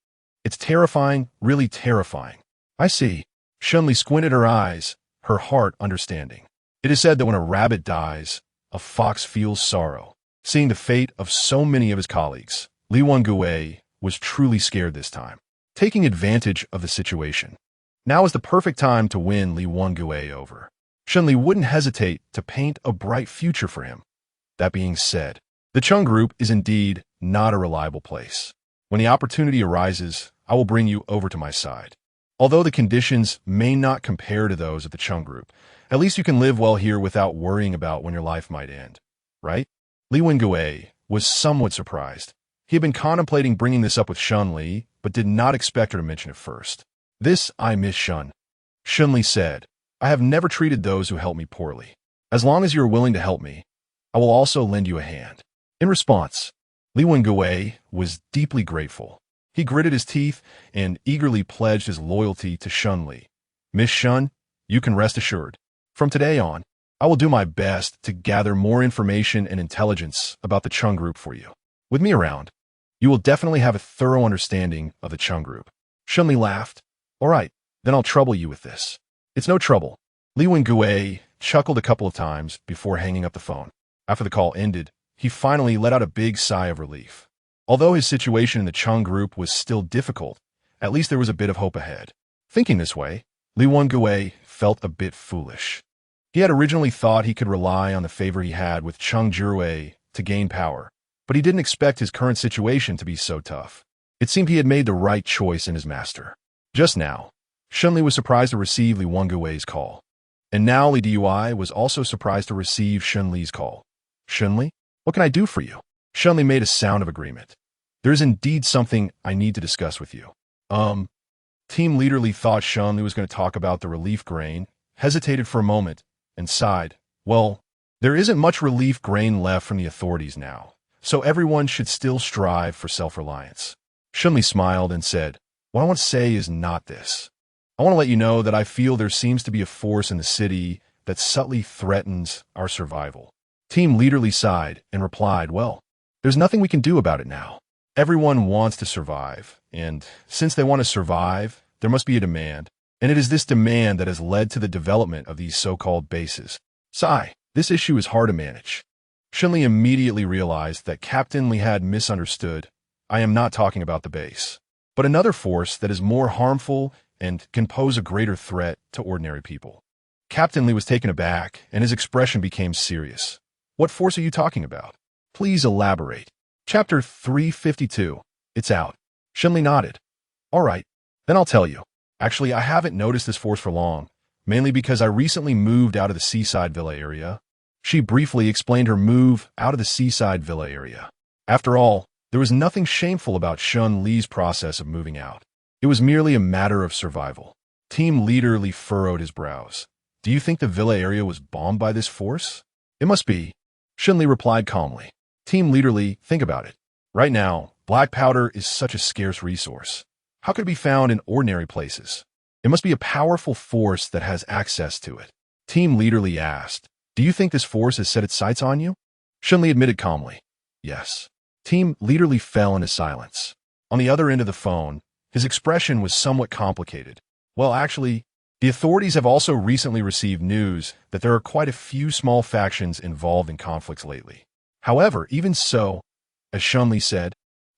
It's terrifying, really terrifying. I see. Shen Li squinted her eyes, her heart understanding. It is said that when a rabbit dies, a fox feels sorrow. Seeing the fate of so many of his colleagues, Li Wengui was truly scared this time, taking advantage of the situation. Now is the perfect time to win Li Wengui over. Shen Li wouldn't hesitate to paint a bright future for him. That being said, the Cheng group is indeed not a reliable place. When the opportunity arises, I will bring you over to my side. Although the conditions may not compare to those of the Cheng group, at least you can live well here without worrying about when your life might end, right? Li Wengui was somewhat surprised. He had been contemplating bringing this up with Shen Li, but did not expect her to mention it first. This I miss Shen. Shen Li said, I have never treated those who help me poorly. As long as you are willing to help me, I will also lend you a hand. In response, Li Wengui was deeply grateful. He gritted his teeth and eagerly pledged his loyalty to Shen Li. Miss Shen, you can rest assured. From today on, I will do my best to gather more information and intelligence about the Cheng group for you. With me around, you will definitely have a thorough understanding of the Cheng group. Shen Li laughed. All right, then I'll trouble you with this. It's no trouble. Li Wengui chuckled a couple of times before hanging up the phone. After the call ended, he finally let out a big sigh of relief. Although his situation in the Cheng group was still difficult, at least there was a bit of hope ahead. Thinking this way, Li Wengui felt a bit foolish. He had originally thought he could rely on the favor he had with Cheng Jiarui to gain power, but he didn't expect his current situation to be so tough. It seemed he had made the right choice in his master. Just now, Shen Li was surprised to receive Li Wengui's call. And now Li Dui was also surprised to receive Shen Li's call. Shen Li, what can I do for you? Shen Li made a sound of agreement. There is indeed something I need to discuss with you. Team leader Li thought Shen Li was going to talk about the relief grain, hesitated for a moment, and sighed. Well, there isn't much relief grain left from the authorities now, so everyone should still strive for self-reliance. Shen Li smiled and said, what I want to say is not this. I want to let you know that I feel there seems to be a force in the city that subtly threatens our survival. Team leader Li sighed and replied, well, there's nothing we can do about it now. Everyone wants to survive, and since they want to survive, there must be a demand, and it is this demand that has led to the development of these so-called bases. Sigh, this issue is hard to manage. Shen Li immediately realized that Captain Li had misunderstood. I am not talking about the base, but another force that is more harmful and can pose a greater threat to ordinary people. Captain Li was taken aback, and his expression became serious. What force are you talking about? Please elaborate. Chapter 352. It's out. Shen Li nodded. All right, then I'll tell you. Actually, I haven't noticed this force for long, mainly because I recently moved out of the seaside villa area. She briefly explained her move out of the seaside villa area. After all, there was nothing shameful about Shen Li's process of moving out. It was merely a matter of survival. Team leader Li furrowed his brows. Do you think the villa area was bombed by this force? It must be. Shen Li replied calmly. Team leader Li, think about it. Right now, black powder is such a scarce resource. How could it be found in ordinary places? It must be a powerful force that has access to it. Team leader Li asked, do you think this force has set its sights on you? Shen Li admitted calmly, yes. Team leader Li fell into silence. On the other end of the phone, his expression was somewhat complicated. Well, actually, the authorities have also recently received news that there are quite a few small factions involved in conflicts lately. However, even so, as Shen Li said,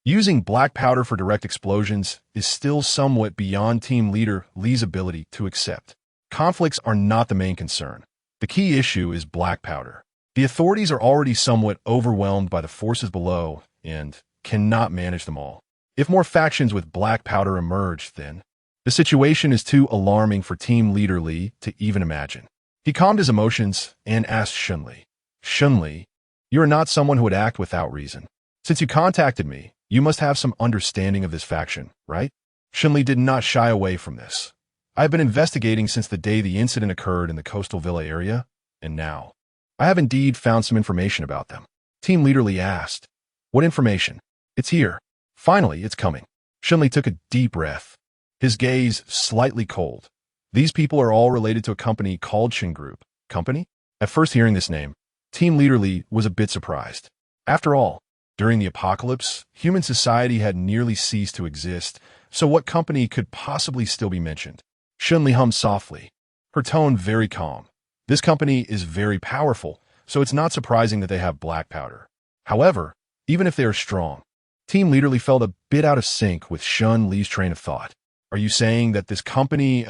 using black powder for direct explosions is still somewhat beyond team leader Li's ability to accept. Conflicts are not the main concern. The key issue is black powder. The authorities are already somewhat overwhelmed by the forces below and cannot manage them all. If more factions with black powder emerge, then the situation is too alarming for team leader Li to even imagine. He calmed his emotions and asked Shen Li. Shen Li, you are not someone who would act without reason. Since you contacted me, you must have some understanding of this faction, right? Shen Li did not shy away from this. I have been investigating since the day the incident occurred in the coastal villa area, and now I have indeed found some information about them. Team Leader Li asked, what information? It's here. Finally, it's coming. Shen Li took a deep breath, his gaze slightly cold. These people are all related to a company called Shen Group. Company? At first hearing this name, Team Leader Li was a bit surprised. After all, during the apocalypse, human society had nearly ceased to exist, so what company could possibly still be mentioned? Shen Li hummed softly, her tone very calm. This company is very powerful, so it's not surprising that they have black powder. However, even if they are strong, Team Leader Li felt a bit out of sync with Shen Li's train of thought. Are you saying that this company,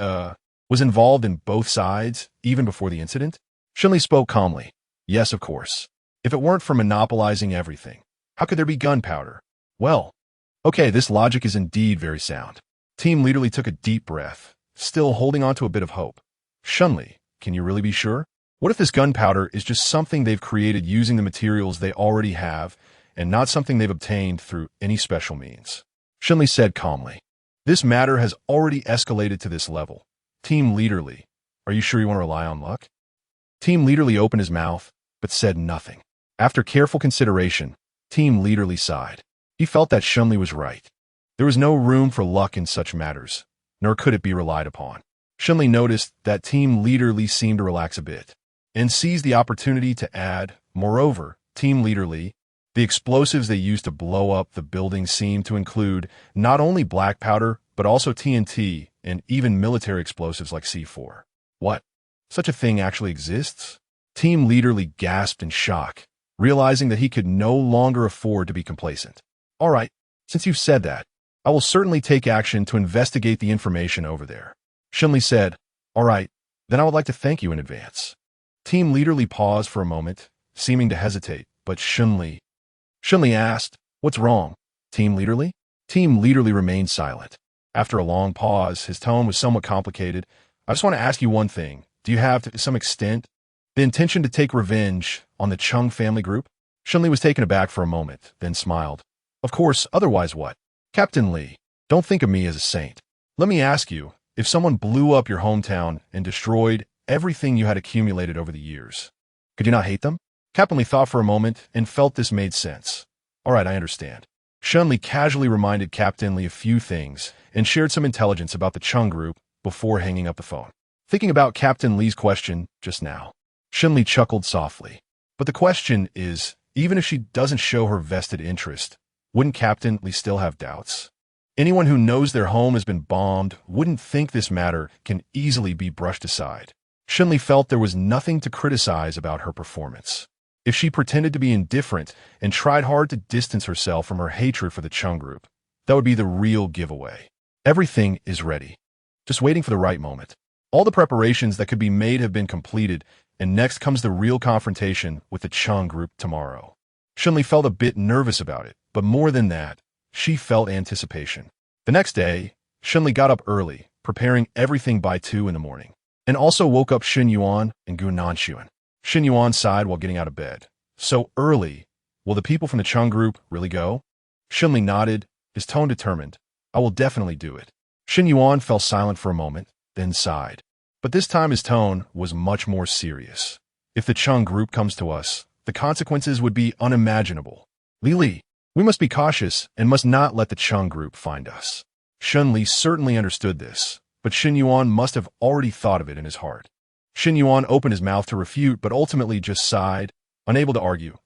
was involved in both sides, even before the incident? Shen Li spoke calmly. Yes, of course. If it weren't for monopolizing everything, how could there be gunpowder? Well, okay, this logic is indeed very sound. Team Leader Li took a deep breath, still holding on to a bit of hope. Shen Li, can you really be sure? What if this gunpowder is just something they've created using the materials they already have, and not something they've obtained through any special means? Shen Li said calmly. This matter has already escalated to this level. Team Leader Li, are you sure you want to rely on luck? Team Leader Li opened his mouth, but said nothing. After careful consideration, Team Leader Li sighed. He felt that Shen Li was right. There was no room for luck in such matters, nor could it be relied upon. Shen Li noticed that Team Leader Li seemed to relax a bit, and seized the opportunity to add, moreover, Team Leader Li, the explosives they used to blow up the building seemed to include not only black powder, but also TNT and even military explosives like C4. What? Such a thing actually exists? Team Leader Li gasped in shock, realizing that he could no longer afford to be complacent. All right, since you've said that, I will certainly take action to investigate the information over there. Shen Li said, all right, then I would like to thank you in advance. Team Leader Li paused for a moment, seeming to hesitate, but Shen Li asked, what's wrong, Team Leader Li? Team Leader Li remained silent. After a long pause, his tone was somewhat complicated. I just want to ask you one thing. Do you have, to some extent, the intention to take revenge on the Cheng family group? Shen Li was taken aback for a moment, then smiled. Of course, otherwise what? Captain Li, don't think of me as a saint. Let me ask you, if someone blew up your hometown and destroyed everything you had accumulated over the years, could you not hate them? Captain Li thought for a moment and felt this made sense. All right, I understand. Shen Li casually reminded Captain Li a few things and shared some intelligence about the Cheng group before hanging up the phone. Thinking about Captain Li's question just now, Shen Li chuckled softly. But the question is, even if she doesn't show her vested interest, wouldn't Captain Li still have doubts? Anyone who knows their home has been bombed wouldn't think this matter can easily be brushed aside. Shen Li felt there was nothing to criticize about her performance. If she pretended to be indifferent and tried hard to distance herself from her hatred for the Cheng group, that would be the real giveaway. Everything is ready, just waiting for the right moment. All the preparations that could be made have been completed, and next comes the real confrontation with the Cheng group tomorrow. Shen Li felt a bit nervous about it, but more than that, she felt anticipation. The next day, Shen Li got up early, preparing everything by 2 in the morning, and also woke up Shen Yuan and Gu Nanshuan. Shen Yuan sighed while getting out of bed. So early, will the people from the Cheng group really go? Shen Li nodded, his tone determined. I will definitely do it. Shen Yuan fell silent for a moment, then sighed. But this time his tone was much more serious. If the Cheng group comes to us, the consequences would be unimaginable. Li, we must be cautious and must not let the Cheng group find us. Shen Li certainly understood this, but Shen Yuan must have already thought of it in his heart. Shen Yuan opened his mouth to refute, but ultimately just sighed, unable to argue.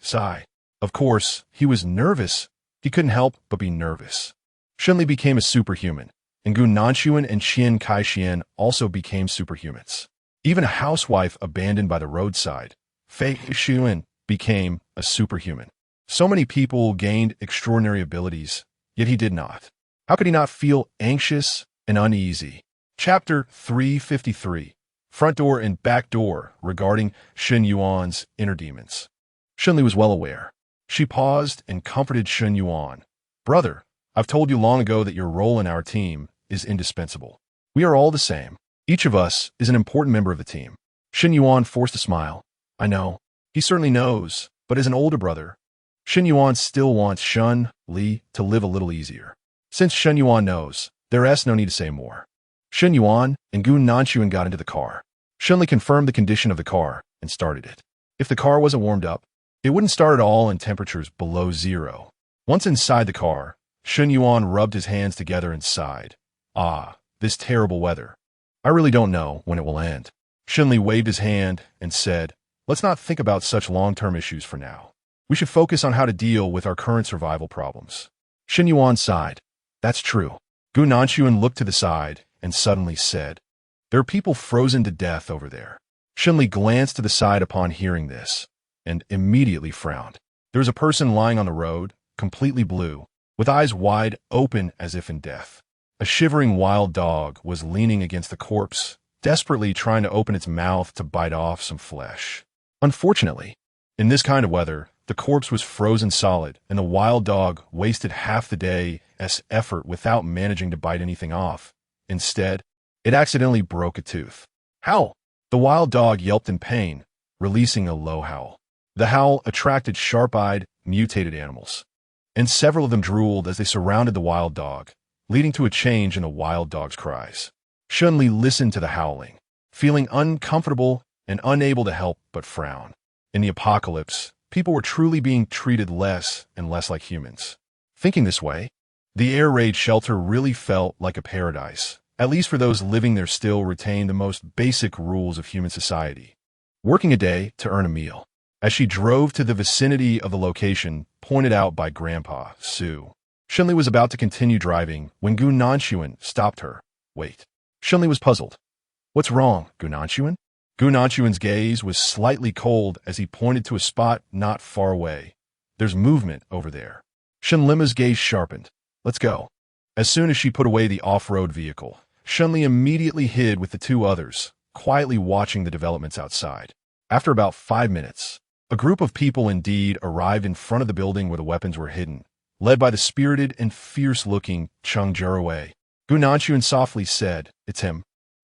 Sigh. Of course, he was nervous. He couldn't help but be nervous. Shen Li became a superhuman, and Gu Nanshuan and Qian Kaixian also became superhumans. Even a housewife abandoned by the roadside, Fei Xuan, became a superhuman. So many people gained extraordinary abilities, yet he did not. How could he not feel anxious and uneasy? Chapter 353. Front door and back door regarding Shen Yuan's inner demons. Shen Li was well aware. She paused and comforted Shen Yuan. Brother, I've told you long ago that your role in our team is indispensable. We are all the same. Each of us is an important member of the team. Shen Yuan forced a smile. I know. He certainly knows, but as an older brother, Shen Yuan still wants Shen Li to live a little easier. Since Shen Yuan knows, there's no need to say more. Shen Yuan and Gu Nanshuan got into the car. Shen Li confirmed the condition of the car and started it. If the car wasn't warmed up, it wouldn't start at all in temperatures below 0. Once inside the car, Shen Yuan rubbed his hands together and sighed. Ah, this terrible weather. I really don't know when it will end. Shen Li waved his hand and said, let's not think about such long-term issues for now. We should focus on how to deal with our current survival problems. Shen Yuan sighed. That's true. Gu Nanshuan looked to the side and suddenly said, there are people frozen to death over there. Shen Li glanced to the side upon hearing this and immediately frowned. There was a person lying on the road, completely blue, with eyes wide open as if in death. A shivering wild dog was leaning against the corpse, desperately trying to open its mouth to bite off some flesh. Unfortunately, in this kind of weather, the corpse was frozen solid, and the wild dog wasted half the day's effort without managing to bite anything off. Instead, it accidentally broke a tooth. Howl! The wild dog yelped in pain, releasing a low howl. The howl attracted sharp-eyed, mutated animals, and several of them drooled as they surrounded the wild dog, leading to a change in the wild dog's cries. Shen Li listened to the howling, feeling uncomfortable and unable to help but frown. In the apocalypse, people were truly being treated less and less like humans. Thinking this way, the air raid shelter really felt like a paradise. At least for those living there still retained the most basic rules of human society. Working a day to earn a meal. As she drove to the vicinity of the location pointed out by Grandpa Su, Shen Li was about to continue driving when Gu Nanshuan stopped her. Wait. Shen Li was puzzled. What's wrong, Gu Nanshuan? Gu Nanshuan's gaze was slightly cold as he pointed to a spot not far away. There's movement over there. Shen Lima's gaze sharpened. Let's go. As soon as she put away the off-road vehicle, Shen Li immediately hid with the two others, quietly watching the developments outside. After about 5 minutes, a group of people indeed arrived in front of the building where the weapons were hidden, led by the spirited and fierce-looking Cheng Jiarui. Gu Nanshuan softly said, it's him.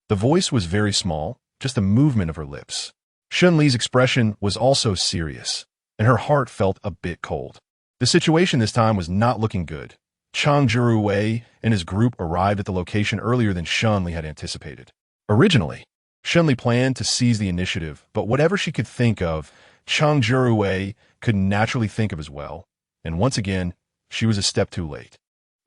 The voice was very small, just a movement of her lips. Shen Li's expression was also serious, and her heart felt a bit cold. The situation this time was not looking good. Cheng Jiarui and his group arrived at the location earlier than Shen Li had anticipated. Originally, Shen Li planned to seize the initiative, but whatever she could think of, Cheng Jiarui could naturally think of as well, and once again, she was a step too late.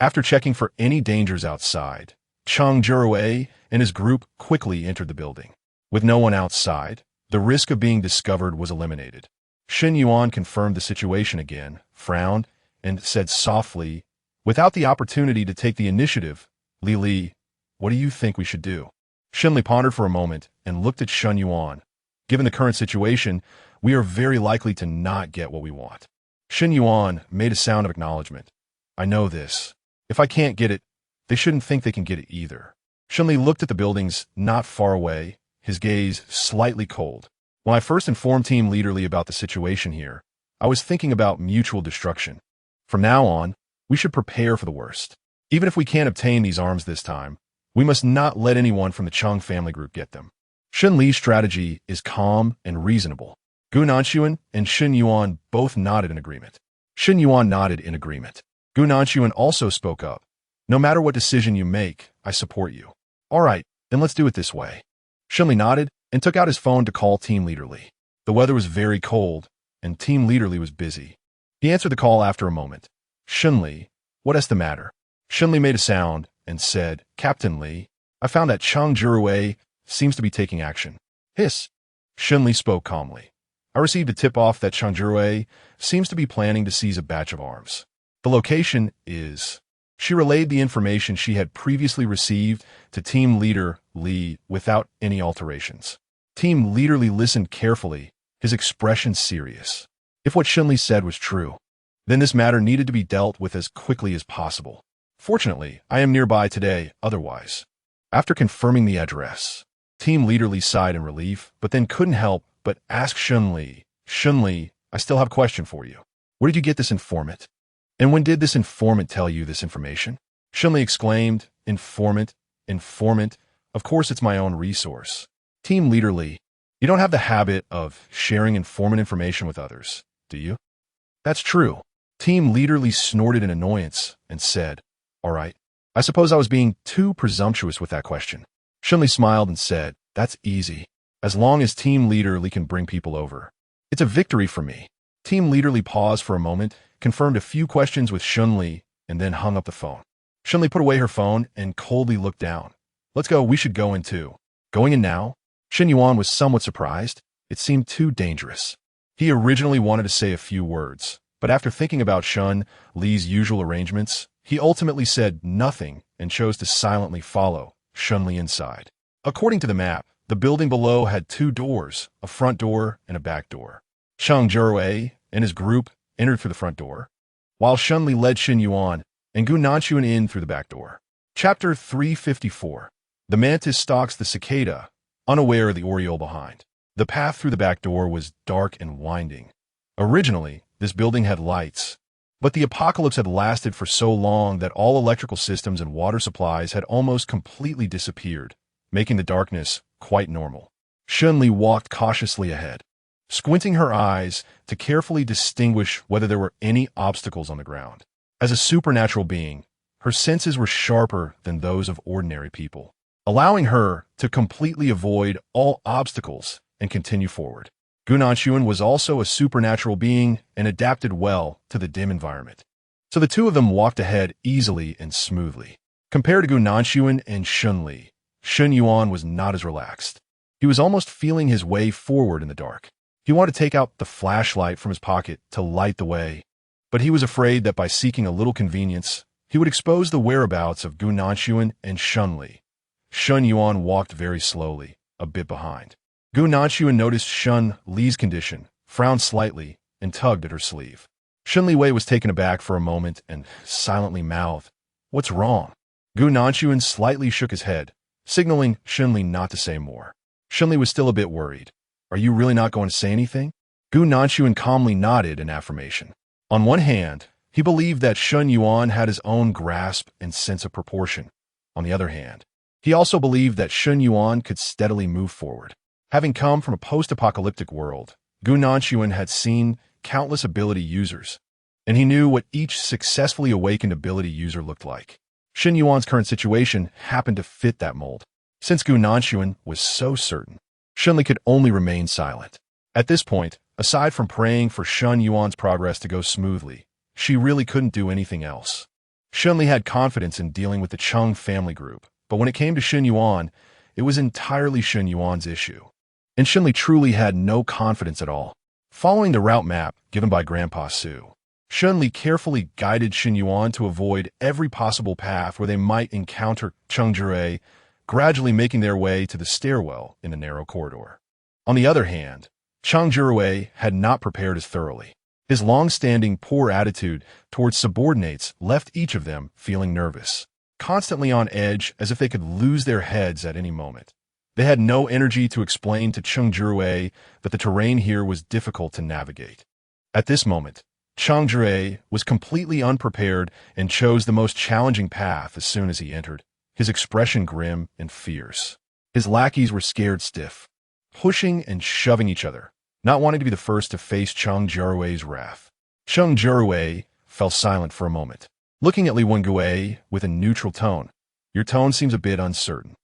After checking for any dangers outside, Cheng Jiarui and his group quickly entered the building. With no one outside, the risk of being discovered was eliminated. Shen Yuan confirmed the situation again, frowned, and said softly, without the opportunity to take the initiative, Li, what do you think we should do? Shen Li pondered for a moment and looked at Shen Yuan. Given the current situation, we are very likely to not get what we want. Shen Yuan made a sound of acknowledgement. I know this. If I can't get it, they shouldn't think they can get it either. Shen Li looked at the buildings not far away, his gaze slightly cold. When I first informed Team Leader Li about the situation here, I was thinking about mutual destruction. From now on, we should prepare for the worst. Even if we can't obtain these arms this time, we must not let anyone from the Cheng family group get them. Shen Li's strategy is calm and reasonable. Gu Nanshuan and Shen Yuan both nodded in agreement. Shen Yuan nodded in agreement. Gu Nanshuan also spoke up. No matter what decision you make, I support you. All right, then let's do it this way. Shen Li nodded and took out his phone to call Team Leader Li. The weather was very cold, and Team Leader Li was busy. He answered the call after a moment. Shen Li, what's the matter? Shen Li made a sound and said, Captain Li, I found that Cheng Jiarui seems to be taking action. Hiss. Shen Li spoke calmly. I received a tip-off that Cheng Jiarui seems to be planning to seize a batch of arms. The location is... She relayed the information she had previously received to Team Leader Li without any alterations. Team Leader Li listened carefully, his expression serious. If what Shen Li said was true, then this matter needed to be dealt with as quickly as possible. Fortunately, I am nearby today, otherwise. After confirming the address, Team Leader Li sighed in relief, but then couldn't help but ask Shen Li, I still have a question for you. Where did you get this informant? And when did this informant tell you this information? Shen Li exclaimed, Informant? Of course it's my own resource. Team Leader Li, You don't have the habit of sharing informant information with others, do you? That's true. Team leader Li snorted in annoyance and said, all right. I suppose I was being too presumptuous with that question. Shen Li smiled and said, that's easy. As long as team leader Li can bring people over. It's a victory for me. Team leader Li paused for a moment, confirmed a few questions with Shen Li, and then hung up the phone. Shen Li put away her phone and coldly looked down. Let's go, we should go in too. Going in now? Shen Yuan was somewhat surprised. It seemed too dangerous. He originally wanted to say a few words, but after thinking about Shen Li's usual arrangements, he ultimately said nothing and chose to silently follow Shen Li inside. According to the map, the building below had two doors, a front door and a back door. Cheng Jiarui and his group entered through the front door, while Shen Li led Shen Yuan and Gu Nanchuan in through the back door. Chapter 354. The mantis stalks the cicada, unaware of the oriole behind. The path through the back door was dark and winding. Originally, this building had lights, but the apocalypse had lasted for so long that all electrical systems and water supplies had almost completely disappeared, making the darkness quite normal. Shen Li walked cautiously ahead, squinting her eyes to carefully distinguish whether there were any obstacles on the ground. As a supernatural being, her senses were sharper than those of ordinary people, allowing her to completely avoid all obstacles and continue forward. Gu Nanchuan was also a supernatural being and adapted well to the dim environment. So the two of them walked ahead easily and smoothly. Compared to Gu Nanchuan and Shen Li, Shen Yuan was not as relaxed. He was almost feeling his way forward in the dark. He wanted to take out the flashlight from his pocket to light the way, but he was afraid that by seeking a little convenience, he would expose the whereabouts of Gu Nanchuan and Shen Li. Shen Yuan walked very slowly, a bit behind. Gu Nanchuan noticed Shen Li's condition, frowned slightly, and tugged at her sleeve. Shen Li was taken aback for a moment and silently mouthed, "What's wrong?" Gu Nanchuan slightly shook his head, signaling Shen Li not to say more. Shen Li was still a bit worried. "Are you really not going to say anything?" Gu Nanchuan calmly nodded in affirmation. On one hand, he believed that Shen Yuan had his own grasp and sense of proportion. On the other hand, he also believed that Shen Yuan could steadily move forward. Having come from a post-apocalyptic world, Gu Nanchuan had seen countless ability users, and he knew what each successfully awakened ability user looked like. Shen Yuan's current situation happened to fit that mold. Since Gu Nanchuan was so certain, Shen Li could only remain silent. At this point, aside from praying for Shen Yuan's progress to go smoothly, she really couldn't do anything else. Shen Li had confidence in dealing with the Cheng family group, but when it came to Shen Yuan, it was entirely Shen Yuan's issue. And Shen Li truly had no confidence at all. Following the route map given by Grandpa Su, Shen Li carefully guided Shen Yuan to avoid every possible path where they might encounter Cheng Jiarui, gradually making their way to the stairwell in the narrow corridor. On the other hand, Cheng Jiarui had not prepared as thoroughly. His long-standing poor attitude towards subordinates left each of them feeling nervous, constantly on edge as if they could lose their heads at any moment. They had no energy to explain to Cheng Jiarui that the terrain here was difficult to navigate. At this moment, Cheng Jiarui was completely unprepared and chose the most challenging path as soon as he entered, his expression grim and fierce. His lackeys were scared stiff, pushing and shoving each other, not wanting to be the first to face Cheng Jiarui's wrath. Cheng Jiarui fell silent for a moment, looking at Li Wengui with a neutral tone. "Your tone seems a bit uncertain."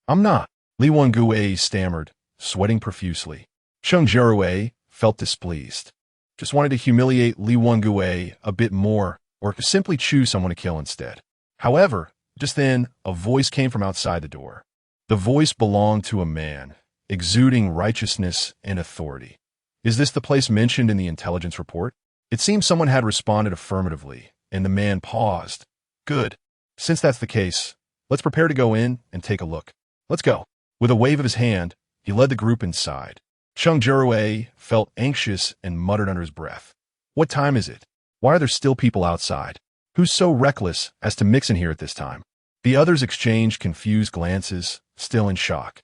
I'm not," Li Wengui stammered, sweating profusely. Cheng Jiarui felt displeased. Just wanted to humiliate Li Wengui a bit more, or simply choose someone to kill instead. However, just then, a voice came from outside the door. The voice belonged to a man, exuding righteousness and authority. "Is this the place mentioned in the intelligence report?" It seemed someone had responded affirmatively, and the man paused. "Good. Since that's the case, let's prepare to go in and take a look. Let's go." With a wave of his hand, he led the group inside. Cheng Jiarui felt anxious and muttered under his breath, "What time is it? Why are there still people outside? Who's so reckless as to mix in here at this time?" The others exchanged confused glances, still in shock.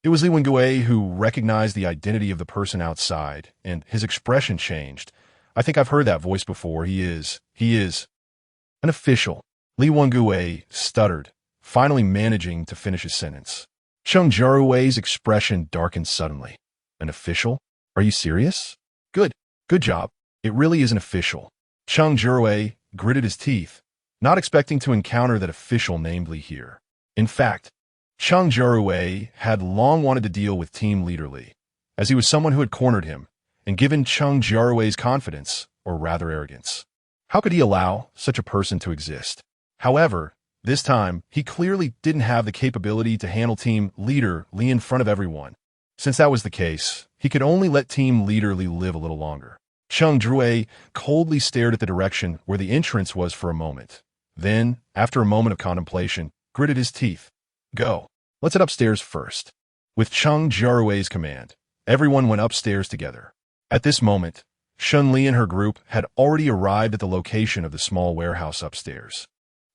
It was Li Wengui who recognized the identity of the person outside, and his expression changed. "I think I've heard that voice before. He is an official." Li Wengui stuttered, finally managing to finish his sentence. Cheng Jiarui's expression darkened suddenly. An official? Are you serious? Good. Good job. It really is an official. Cheng Jiarui gritted his teeth, not expecting to encounter that official named Li here. In fact, Cheng Jiarui had long wanted to deal with Team Leader Li, as he was someone who had cornered him and given Cheng Jiarui's confidence, or rather arrogance. How could he allow such a person to exist? However, this time, he clearly didn't have the capability to handle Team Leader Li in front of everyone. Since that was the case, he could only let Team Leader Li live a little longer. Cheng Jiarui coldly stared at the direction where the entrance was for a moment. Then, after a moment of contemplation, gritted his teeth. Go. Let's head upstairs first. With Cheng Jiarui's command, everyone went upstairs together. At this moment, Shen Li and her group had already arrived at the location of the small warehouse upstairs.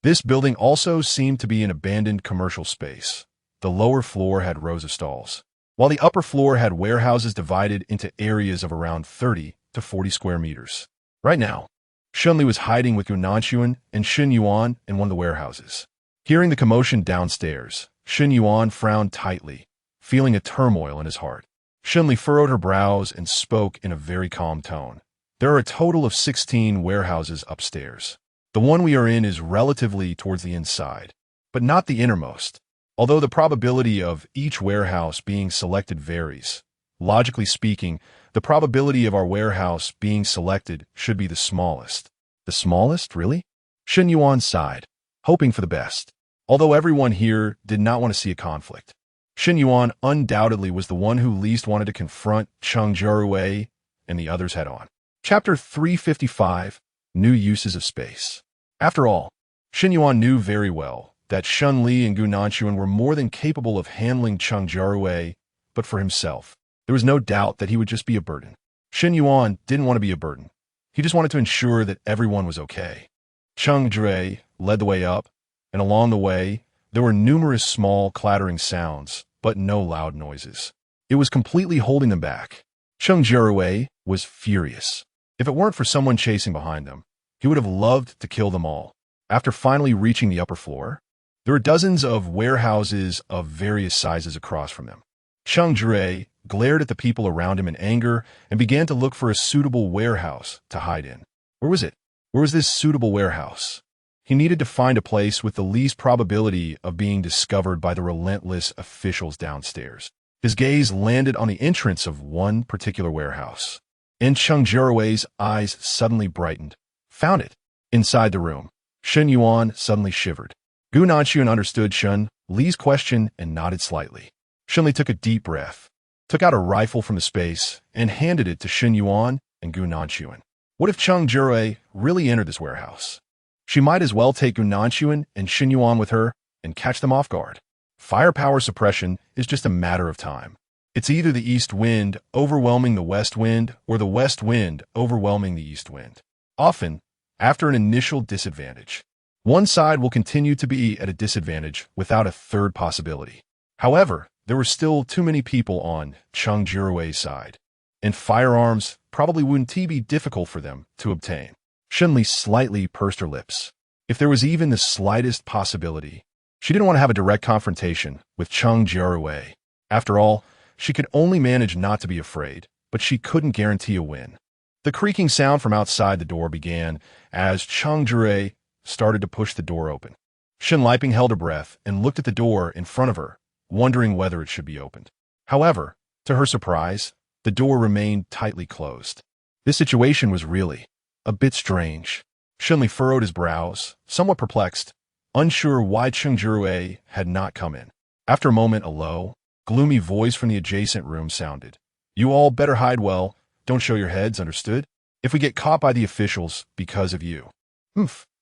This building also seemed to be an abandoned commercial space. The lower floor had rows of stalls, while the upper floor had warehouses divided into areas of around 30 to 40 square meters. Right now, Shen Li was hiding with Gu Nanquan and Xin Yuan in one of the warehouses. Hearing the commotion downstairs, Xin Yuan frowned tightly, feeling a turmoil in his heart. Shen Li furrowed her brows and spoke in a very calm tone. There are a total of 16 warehouses upstairs. The one we are in is relatively towards the inside, but not the innermost. Although the probability of each warehouse being selected varies, logically speaking, the probability of our warehouse being selected should be the smallest. The smallest, really? Xin Yuan sighed, hoping for the best. Although everyone here did not want to see a conflict, Xin Yuan undoubtedly was the one who least wanted to confront Cheng Jiarui and the others head-on. Chapter 355, New Uses of Space. After all, Xin Yuan knew very well that Shen Li and Gu Nanquan were more than capable of handling Cheng Jiarui, but for himself, there was no doubt that he would just be a burden. Xin Yuan didn't want to be a burden. He just wanted to ensure that everyone was okay. Cheng Jiarui led the way up, and along the way, there were numerous small clattering sounds, but no loud noises. It was completely holding them back. Cheng Jiarui was furious. If it weren't for someone chasing behind them, he would have loved to kill them all. After finally reaching the upper floor, there were dozens of warehouses of various sizes across from them. Cheng Jiarui glared at the people around him in anger and began to look for a suitable warehouse to hide in. Where was it? Where was this suitable warehouse? He needed to find a place with the least probability of being discovered by the relentless officials downstairs. His gaze landed on the entrance of one particular warehouse, and Cheng Jiarui's eyes suddenly brightened. Found it. Inside the room, Xin Yuan suddenly shivered. Gu Nanquan understood Shen Li's question and nodded slightly. Shen Li took a deep breath, took out a rifle from the space, and handed it to Xin Yuan and Gu Nanquan. What if Cheng Jiarui really entered this warehouse? She might as well take Gu Nanquan and Xin Yuan with her and catch them off guard. Firepower suppression is just a matter of time. It's either the east wind overwhelming the west wind or the west wind overwhelming the east wind. Often, after an initial disadvantage, one side will continue to be at a disadvantage without a third possibility. However, there were still too many people on Cheng Jiarui's side, and firearms probably wouldn't be difficult for them to obtain. Shen Li slightly pursed her lips. If there was even the slightest possibility, she didn't want to have a direct confrontation with Cheng Jiarui. After all, she could only manage not to be afraid, but she couldn't guarantee a win. The creaking sound from outside the door began as Cheng Jiarui started to push the door open. Shen Li held her breath and looked at the door in front of her, wondering whether it should be opened. However, to her surprise, the door remained tightly closed. This situation was really a bit strange. Shen Li furrowed his brows, somewhat perplexed, unsure why Cheng Jiarui had not come in. After a moment, a low, gloomy voice from the adjacent room sounded. You all better hide well. Don't show your heads, understood? If we get caught by the officials because of you,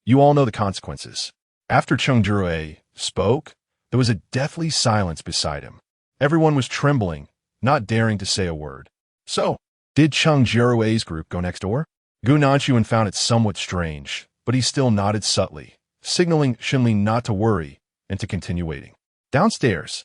you all know the consequences. After Cheng Jiarui spoke, there was a deathly silence beside him. Everyone was trembling, not daring to say a word. So, did Cheng Jiarui's group go next door? Gu Nanquan found it somewhat strange, but he still nodded subtly, signaling Shen Li not to worry and to continue waiting. Downstairs,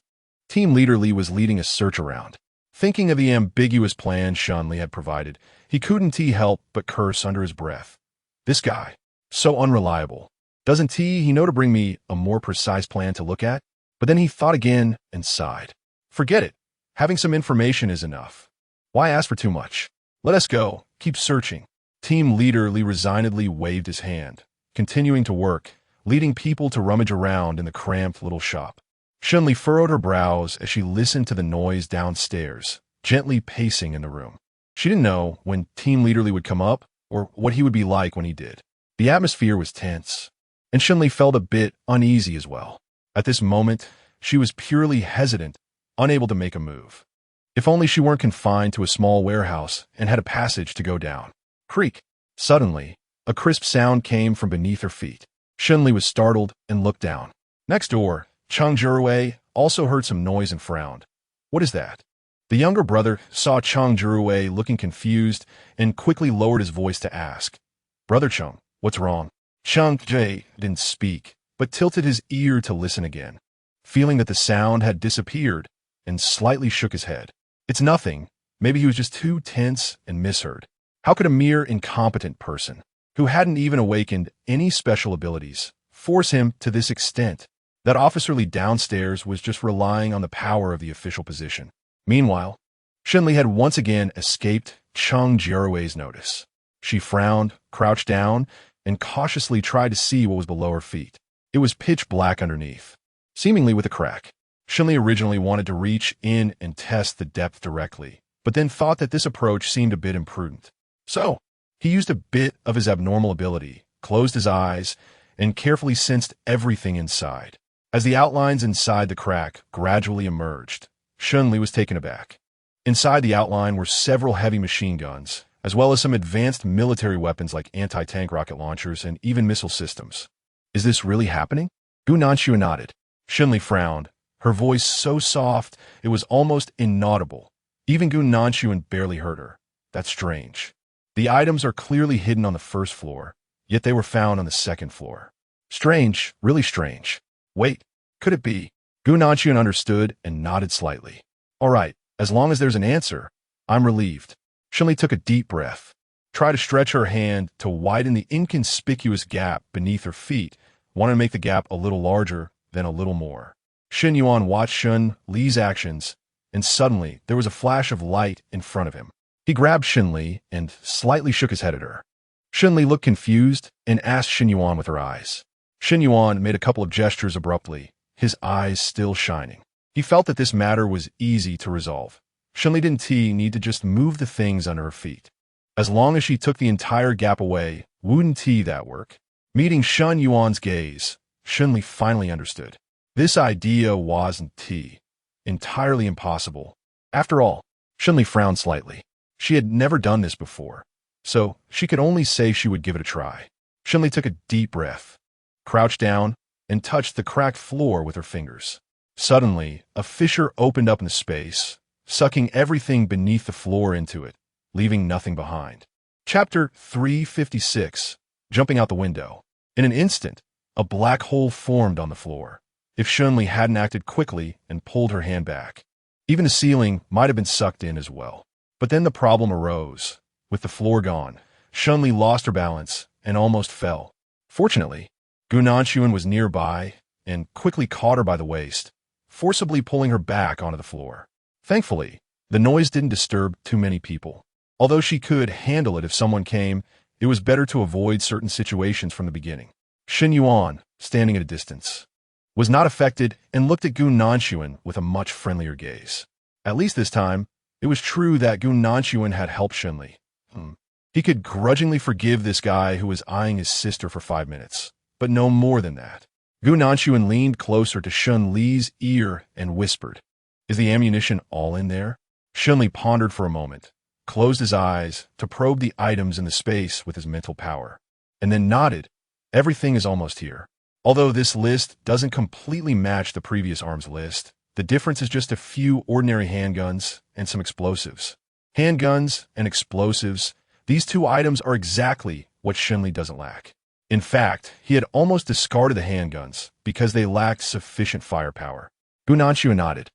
Team Leader Li was leading a search around. Thinking of the ambiguous plan Shen Li had provided, he couldn't help but curse under his breath. This guy, so unreliable. Doesn't he know to bring me a more precise plan to look at? But then he thought again and sighed. Forget it. Having some information is enough. Why ask for too much? Let us go. Keep searching. Team leader Li resignedly waved his hand, continuing to work, leading people to rummage around in the cramped little shop. Shen Li furrowed her brows as she listened to the noise downstairs, gently pacing in the room. She didn't know when Team Leader Li would come up or what he would be like when he did. The atmosphere was tense, and Shen Li felt a bit uneasy as well. At this moment, she was purely hesitant, unable to make a move. If only she weren't confined to a small warehouse and had a passage to go down. Creak! Suddenly, a crisp sound came from beneath her feet. Shen Li was startled and looked down. Next door, Cheng Jiarui also heard some noise and frowned. What is that? The younger brother saw Cheng Jiarui looking confused and quickly lowered his voice to ask, Brother Cheng, what's wrong? Cheng Jiarui didn't speak, but tilted his ear to listen again, feeling that the sound had disappeared, and slightly shook his head. It's nothing. Maybe he was just too tense and misheard. How could a mere incompetent person, who hadn't even awakened any special abilities, force him to this extent? That Officer Li downstairs was just relying on the power of the official position. Meanwhile, Shen Li had once again escaped Cheng Jiarui's notice. She frowned, crouched down, and cautiously tried to see what was below her feet. It was pitch black underneath, seemingly with a crack. Shen Li originally wanted to reach in and test the depth directly, but then thought that this approach seemed a bit imprudent. So, he used a bit of his abnormal ability, closed his eyes, and carefully sensed everything inside. As the outlines inside the crack gradually emerged, Shen Li was taken aback. Inside the outline were several heavy machine guns, as well as some advanced military weapons like anti-tank rocket launchers and even missile systems. Is this really happening? Gu Nanshu nodded. Shen Li frowned, her voice so soft it was almost inaudible. Even Gu Nanshu barely heard her. That's strange. The items are clearly hidden on the first floor, yet they were found on the second floor. Strange, really strange. Wait, could it be? Gu Nanshu understood and nodded slightly. All right, as long as there's an answer, I'm relieved. Shen Li took a deep breath, tried to stretch her hand to widen the inconspicuous gap beneath her feet, wanted to make the gap a little larger, then a little more. Shen Yuan watched Shen Li's actions, and suddenly there was a flash of light in front of him. He grabbed Shen Li and slightly shook his head at her. Shen Li looked confused and asked Shen Yuan with her eyes. Shen Yuan made a couple of gestures abruptly, his eyes still shining. He felt that this matter was easy to resolve. Shen Li didn't need to just move the things under her feet. As long as she took the entire gap away, wouldn't that work? Meeting Shen Yuan's gaze, Shen Li finally understood. This idea wasn't entirely impossible. After all, Shen Li frowned slightly. She had never done this before, so she could only say she would give it a try. Shen Li took a deep breath, crouched down, and touched the cracked floor with her fingers. Suddenly, a fissure opened up in the space, sucking everything beneath the floor into it, leaving nothing behind. Chapter 356, Jumping Out the Window. In an instant, a black hole formed on the floor. If Shen Li hadn't acted quickly and pulled her hand back, even the ceiling might have been sucked in as well. But then the problem arose. With the floor gone, Shen Li lost her balance and almost fell. Fortunately, Gu Nanshu was nearby and quickly caught her by the waist, forcibly pulling her back onto the floor. Thankfully, the noise didn't disturb too many people. Although she could handle it if someone came, it was better to avoid certain situations from the beginning. Shen Yuan, standing at a distance, was not affected and looked at Gu Nanshu with a much friendlier gaze. At least this time, it was true that Gu Nanshu had helped Shen Li. He could grudgingly forgive this guy who was eyeing his sister for 5 minutes, but no more than that. Gu Nanshu leaned closer to Shen Li's ear and whispered, "Is the ammunition all in there?" Shen Li pondered for a moment, closed his eyes to probe the items in the space with his mental power, and then nodded. Everything is almost here. Although this list doesn't completely match the previous arms list, the difference is just a few ordinary handguns and some explosives. Handguns and explosives, these two items are exactly what Shen Li doesn't lack. In fact, he had almost discarded the handguns because they lacked sufficient firepower. Gu Nanshu nodded,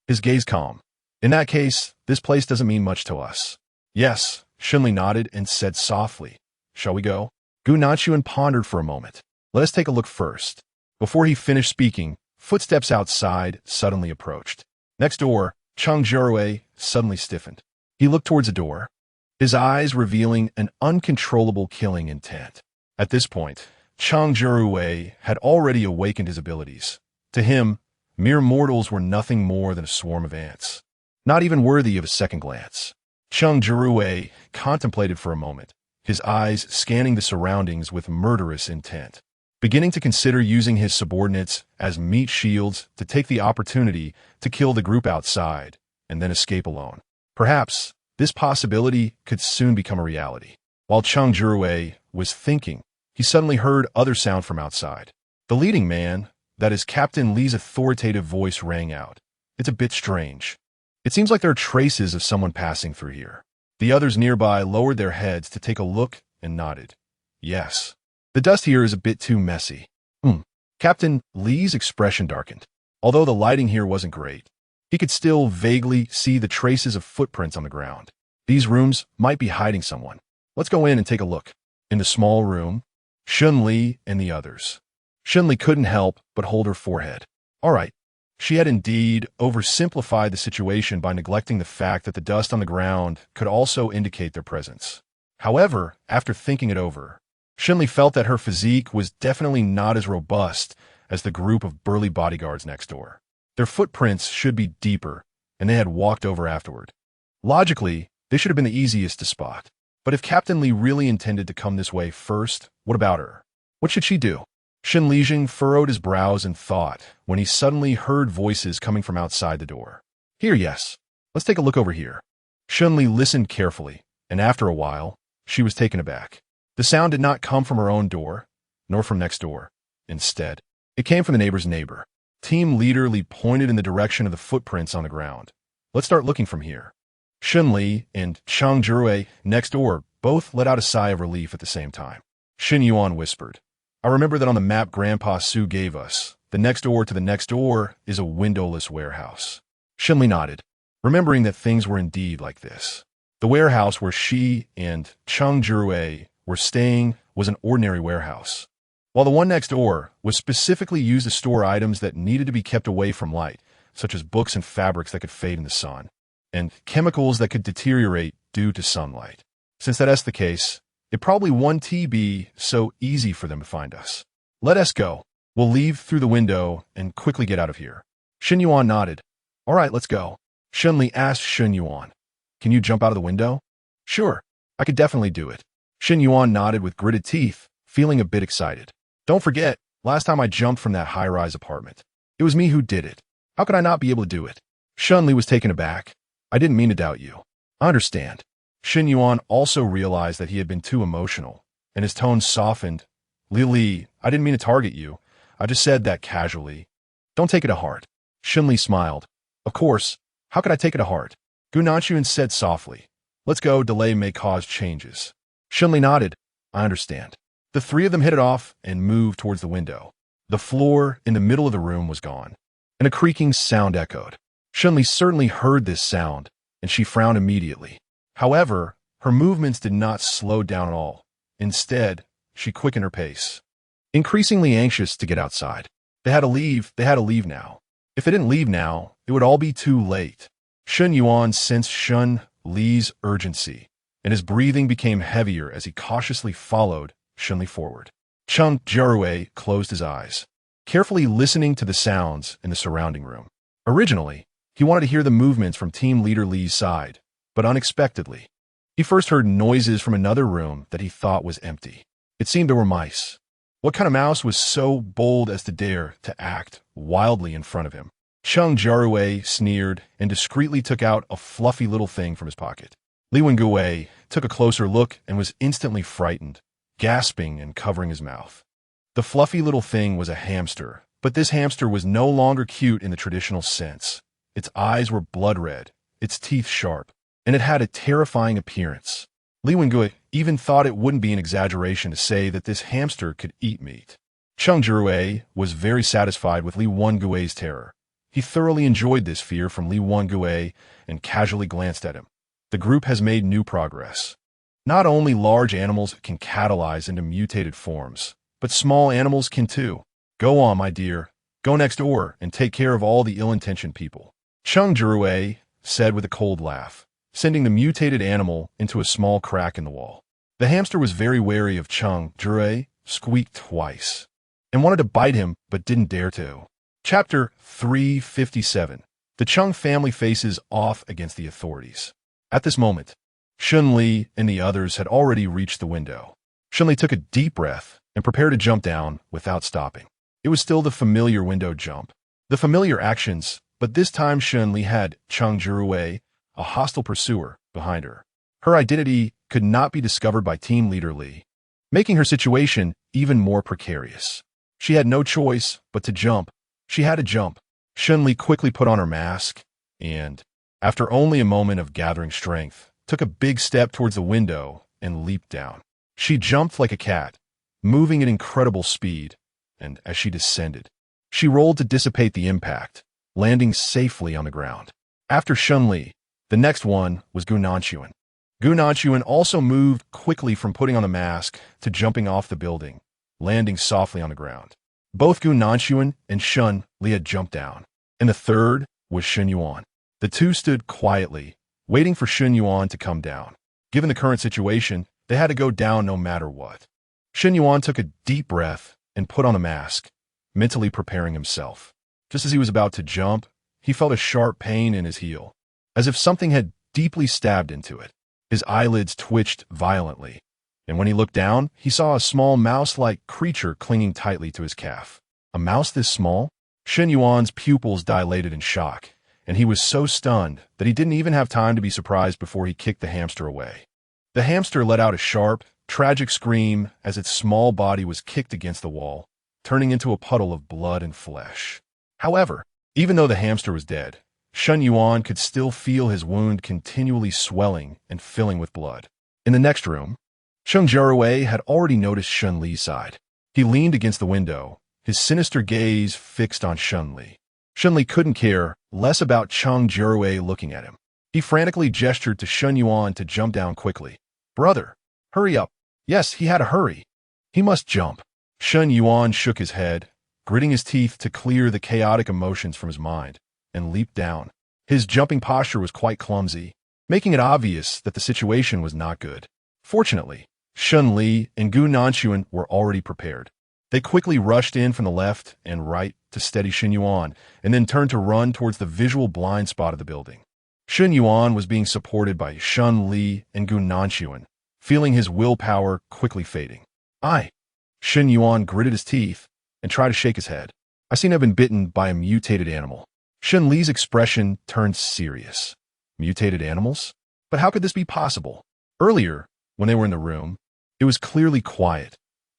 his gaze calm. In that case, this place doesn't mean much to us. Yes, Shen Li nodded and said softly, "Shall we go?" Gu Nanshu pondered for a moment. Let us take a look first. Before he finished speaking, Footsteps outside suddenly approached. Next door, Cheng Jiarui suddenly stiffened. He looked towards the door, his eyes revealing an uncontrollable killing intent. At this point, Cheng Jiarui had already awakened his abilities. To him, mere mortals were nothing more than a swarm of ants, not even worthy of a second glance. Cheng Jiarui contemplated for a moment, his eyes scanning the surroundings with murderous intent, beginning to consider using his subordinates as meat shields to take the opportunity to kill the group outside and then escape alone. Perhaps this possibility could soon become a reality. While Cheng Jiarui was thinking, he suddenly heard other sound from outside. The leading man, that is Captain Li's authoritative voice, rang out. It's a bit strange. It seems like there are traces of someone passing through here. The others nearby lowered their heads to take a look and nodded. Yes. The dust here is a bit too messy. Captain Li's expression darkened. Although the lighting here wasn't great, he could still vaguely see the traces of footprints on the ground. These rooms might be hiding someone. Let's go in and take a look. In the small room, Shen Li and the others. Shen Li couldn't help but hold her forehead. All right. She had indeed oversimplified the situation by neglecting the fact that the dust on the ground could also indicate their presence. However, after thinking it over, Shen Li felt that her physique was definitely not as robust as the group of burly bodyguards next door. Their footprints should be deeper, and they had walked over afterward. Logically, they should have been the easiest to spot. But if Captain Li really intended to come this way first, what about her? What should she do? Shen Li furrowed his brows in thought when he suddenly heard voices coming from outside the door. Here, yes. Let's take a look over here. Shen Li listened carefully, and after a while, she was taken aback. The sound did not come from her own door, nor from next door. Instead, it came from the neighbor's neighbor. Team leader Li pointed in the direction of the footprints on the ground. Let's start looking from here. Shen Li and Cheng Jiarui next door both let out a sigh of relief at the same time. Xin Yuan whispered, I remember that on the map Grandpa Su gave us, the next door to the next door is a windowless warehouse. Shen Li nodded, remembering that things were indeed like this. The warehouse where she and Cheng Jiarui were staying was an ordinary warehouse, while the one next door was specifically used to store items that needed to be kept away from light, such as books and fabrics that could fade in the sun, and chemicals that could deteriorate due to sunlight. Since that's the case, it probably wouldn't be so easy for them to find us. Let us go. We'll leave through the window and quickly get out of here. Shen Yuan nodded. All right, let's go. Shen Li asked Shen Yuan, can you jump out of the window? Sure, I could definitely do it. Shen Yuan nodded with gritted teeth, feeling a bit excited. Don't forget, last time I jumped from that high-rise apartment, it was me who did it. How could I not be able to do it? Shen Li was taken aback. I didn't mean to doubt you. I understand. Shen Yuan also realized that he had been too emotional, and his tone softened. Li, I didn't mean to target you. I just said that casually. Don't take it to heart. Shen Li smiled. Of course, how could I take it to heart? Gao Minguan said softly. Let's go, delay may cause changes. Shen Li nodded. I understand. The three of them hit it off and moved towards the window. The floor in the middle of the room was gone, and a creaking sound echoed. Shen Li certainly heard this sound, and she frowned immediately. However, her movements did not slow down at all. Instead, she quickened her pace, increasingly anxious to get outside. They had to leave now. If they didn't leave now, it would all be too late. Shen Yuan sensed Shen Li's urgency, and his breathing became heavier as he cautiously followed Shen Li forward. Cheng Jiarui closed his eyes, carefully listening to the sounds in the surrounding room. Originally, he wanted to hear the movements from team leader Li's side, but unexpectedly, he first heard noises from another room that he thought was empty. It seemed there were mice. What kind of mouse was so bold as to dare to act wildly in front of him? Cheng Jiarui sneered and discreetly took out a fluffy little thing from his pocket. Li Wengui took a closer look and was instantly frightened, gasping and covering his mouth. The fluffy little thing was a hamster, but this hamster was no longer cute in the traditional sense. Its eyes were blood red, its teeth sharp, and it had a terrifying appearance. Li Wengui even thought it wouldn't be an exaggeration to say that this hamster could eat meat. Cheng Jiarui was very satisfied with Li Wengui's terror. He thoroughly enjoyed this fear from Li Wengui and casually glanced at him. The group has made new progress. Not only large animals can catalyze into mutated forms, but small animals can too. Go on, my dear. Go next door and take care of all the ill-intentioned people. Cheng Jiarui said with a cold laugh, sending the mutated animal into a small crack in the wall. The hamster was very wary of Cheng Jiarui, squeaked twice, and wanted to bite him but didn't dare to. Chapter 357. The Cheng family faces off against the authorities. At this moment, Shen Li and the others had already reached the window. Shen Li took a deep breath and prepared to jump down without stopping. It was still the familiar window jump. The familiar actions, but this time Shen Li had Cheng Jiarui, a hostile pursuer, behind her. Her identity could not be discovered by team leader Li, making her situation even more precarious. She had no choice but to jump. She had to jump. Shen Li quickly put on her mask and, after only a moment of gathering strength, took a big step towards the window and leaped down. She jumped like a cat, moving at incredible speed, and as she descended, she rolled to dissipate the impact, landing safely on the ground. After Shen Li, the next one was Gao Minguan. Gao Minguan also moved quickly from putting on a mask to jumping off the building, landing softly on the ground. Both Gao Minguan and Shen Li had jumped down, and the third was Shen Yuan. The two stood quietly, waiting for Shen Yuan to come down. Given the current situation, they had to go down no matter what. Shen Yuan took a deep breath and put on a mask, mentally preparing himself. Just as he was about to jump, he felt a sharp pain in his heel, as if something had deeply stabbed into it. His eyelids twitched violently, and when he looked down, he saw a small mouse-like creature clinging tightly to his calf. A mouse this small? Shen Yuan's pupils dilated in shock, and he was so stunned that he didn't even have time to be surprised before he kicked the hamster away. The hamster let out a sharp, tragic scream as its small body was kicked against the wall, turning into a puddle of blood and flesh. However, even though the hamster was dead, Shen Yuan could still feel his wound continually swelling and filling with blood. In the next room, Cheng Jiarui had already noticed Shen Li's side. He leaned against the window, his sinister gaze fixed on Shen Li. Shen Li couldn't care less about Cheng Jiarui looking at him. He frantically gestured to Shen Yuan to jump down quickly. "Brother, hurry up." Yes, he had to hurry. He must jump. Shen Yuan shook his head, gritting his teeth to clear the chaotic emotions from his mind, and leaped down. His jumping posture was quite clumsy, making it obvious that the situation was not good. Fortunately, Shen Li and Gao Minguan were already prepared. They quickly rushed in from the left and right to steady Shen Yuan, and then turned to run towards the visual blind spot of the building. Shen Yuan was being supported by Shen Li and Gao Minguan, feeling his willpower quickly fading. Shen Yuan gritted his teeth and tried to shake his head. "I seem to have been bitten by a mutated animal." Shen Li's expression turned serious. Mutated animals? But how could this be possible? Earlier, when they were in the room, it was clearly quiet.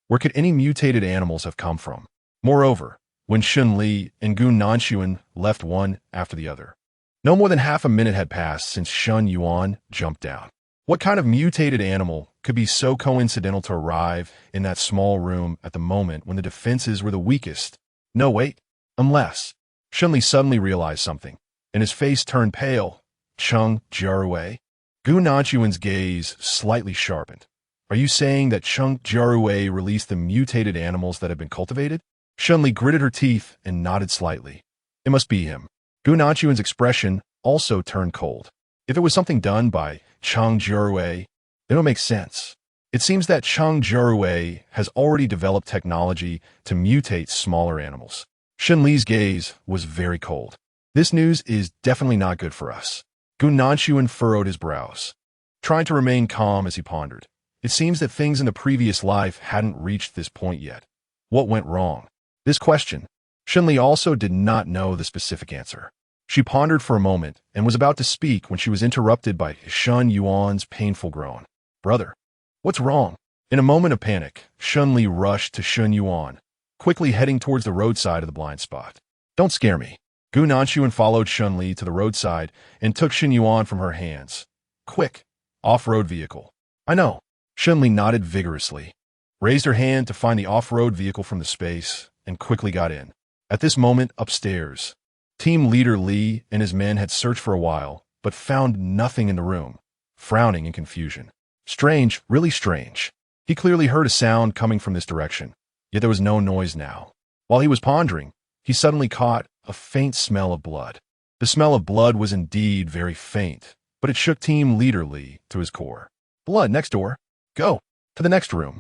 Where could any mutated animals have come from? Moreover, when Shen Li and Gao Minguan left one after the other, no more than half a minute had passed since Shen Yuan jumped down. What kind of mutated animal could be so coincidental to arrive in that small room at the moment when the defenses were the weakest? No, wait. Unless... Shen Li suddenly realized something, and his face turned pale. Cheng Jiarui? Gao Minguan's gaze slightly sharpened. "Are you saying that Cheng Jiarui released the mutated animals that have been cultivated?" Shen Li gritted her teeth and nodded slightly. It must be him. Gao Minguan's expression also turned cold. If it was something done by Cheng Jiarui, it don't make sense. It seems that Cheng Jiarui has already developed technology to mutate smaller animals. Shen Li's gaze was very cold. This news is definitely not good for us. Gao Minguan furrowed his brows, trying to remain calm as he pondered. It seems that things in the previous life hadn't reached this point yet. What went wrong? This question, Shen Li also did not know the specific answer. She pondered for a moment and was about to speak when she was interrupted by Shen Yuan's painful groan. "Brother, what's wrong?" In a moment of panic, Shen Li rushed to Shen Yuan, quickly heading towards the roadside of the blind spot. "Don't scare me." Gao Minguan followed Shen Li to the roadside and took Shen Yuan from her hands. "Quick, off-road vehicle." "I know." Shen Li nodded vigorously, raised her hand to find the off-road vehicle from the space, and quickly got in. At this moment, upstairs, team leader Li and his men had searched for a while, but found nothing in the room, frowning in confusion. Strange, really strange. He clearly heard a sound coming from this direction, yet there was no noise now. While he was pondering, he suddenly caught a faint smell of blood. The smell of blood was indeed very faint, but it shook Team Leader Li to his core. Blood next door. Go to the next room.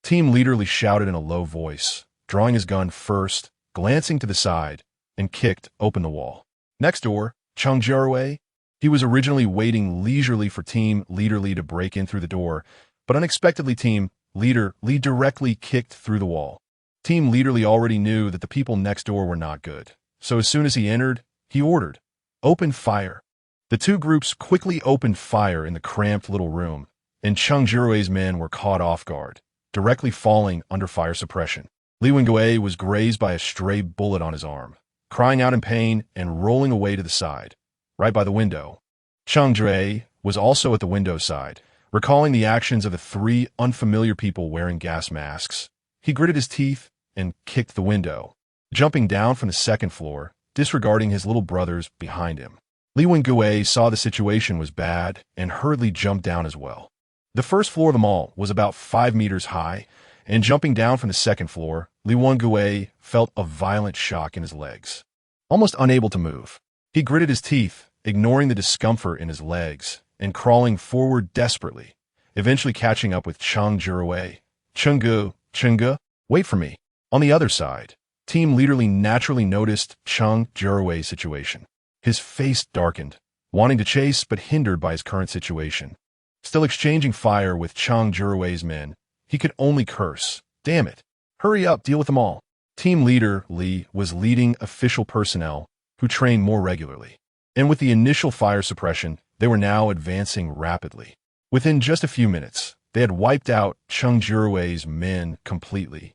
Team Leader Li shouted in a low voice, drawing his gun first, glancing to the side, and kicked open the wall. Next door, Cheng Jiarui. He was originally waiting leisurely for Team Leader Li to break in through the door, but unexpectedly Team Leader Li directly kicked through the wall. Team Leader Li already knew that the people next door were not good, so as soon as he entered, he ordered, "Open fire." The two groups quickly opened fire in the cramped little room, and Cheng Jiarui's men were caught off guard, directly falling under fire suppression. Li Wengue was grazed by a stray bullet on his arm, crying out in pain and rolling away to the side, right by the window. Cheng Jiarui was also at the window side, recalling the actions of the three unfamiliar people wearing gas masks. He gritted his teeth and kicked the window, jumping down from the second floor, disregarding his little brothers behind him. Li Wengue saw the situation was bad and hurriedly jumped down as well. The first floor of the mall was about 5 meters high, and jumping down from the second floor, Li Wengue felt a violent shock in his legs. Almost unable to move, he gritted his teeth, ignoring the discomfort in his legs, and crawling forward desperately, eventually catching up with Cheng Jiarui. Chenggu, wait for me. On the other side, Team Leader Li naturally noticed Cheng Jiarui's situation. His face darkened, wanting to chase but hindered by his current situation. Still exchanging fire with Cheng Jiarui's men, he could only curse. Damn it. Hurry up, deal with them all. Team Leader Li was leading official personnel who trained more regularly. And with the initial fire suppression, they were now advancing rapidly. Within just a few minutes, they had wiped out Cheng Jiarui's men completely.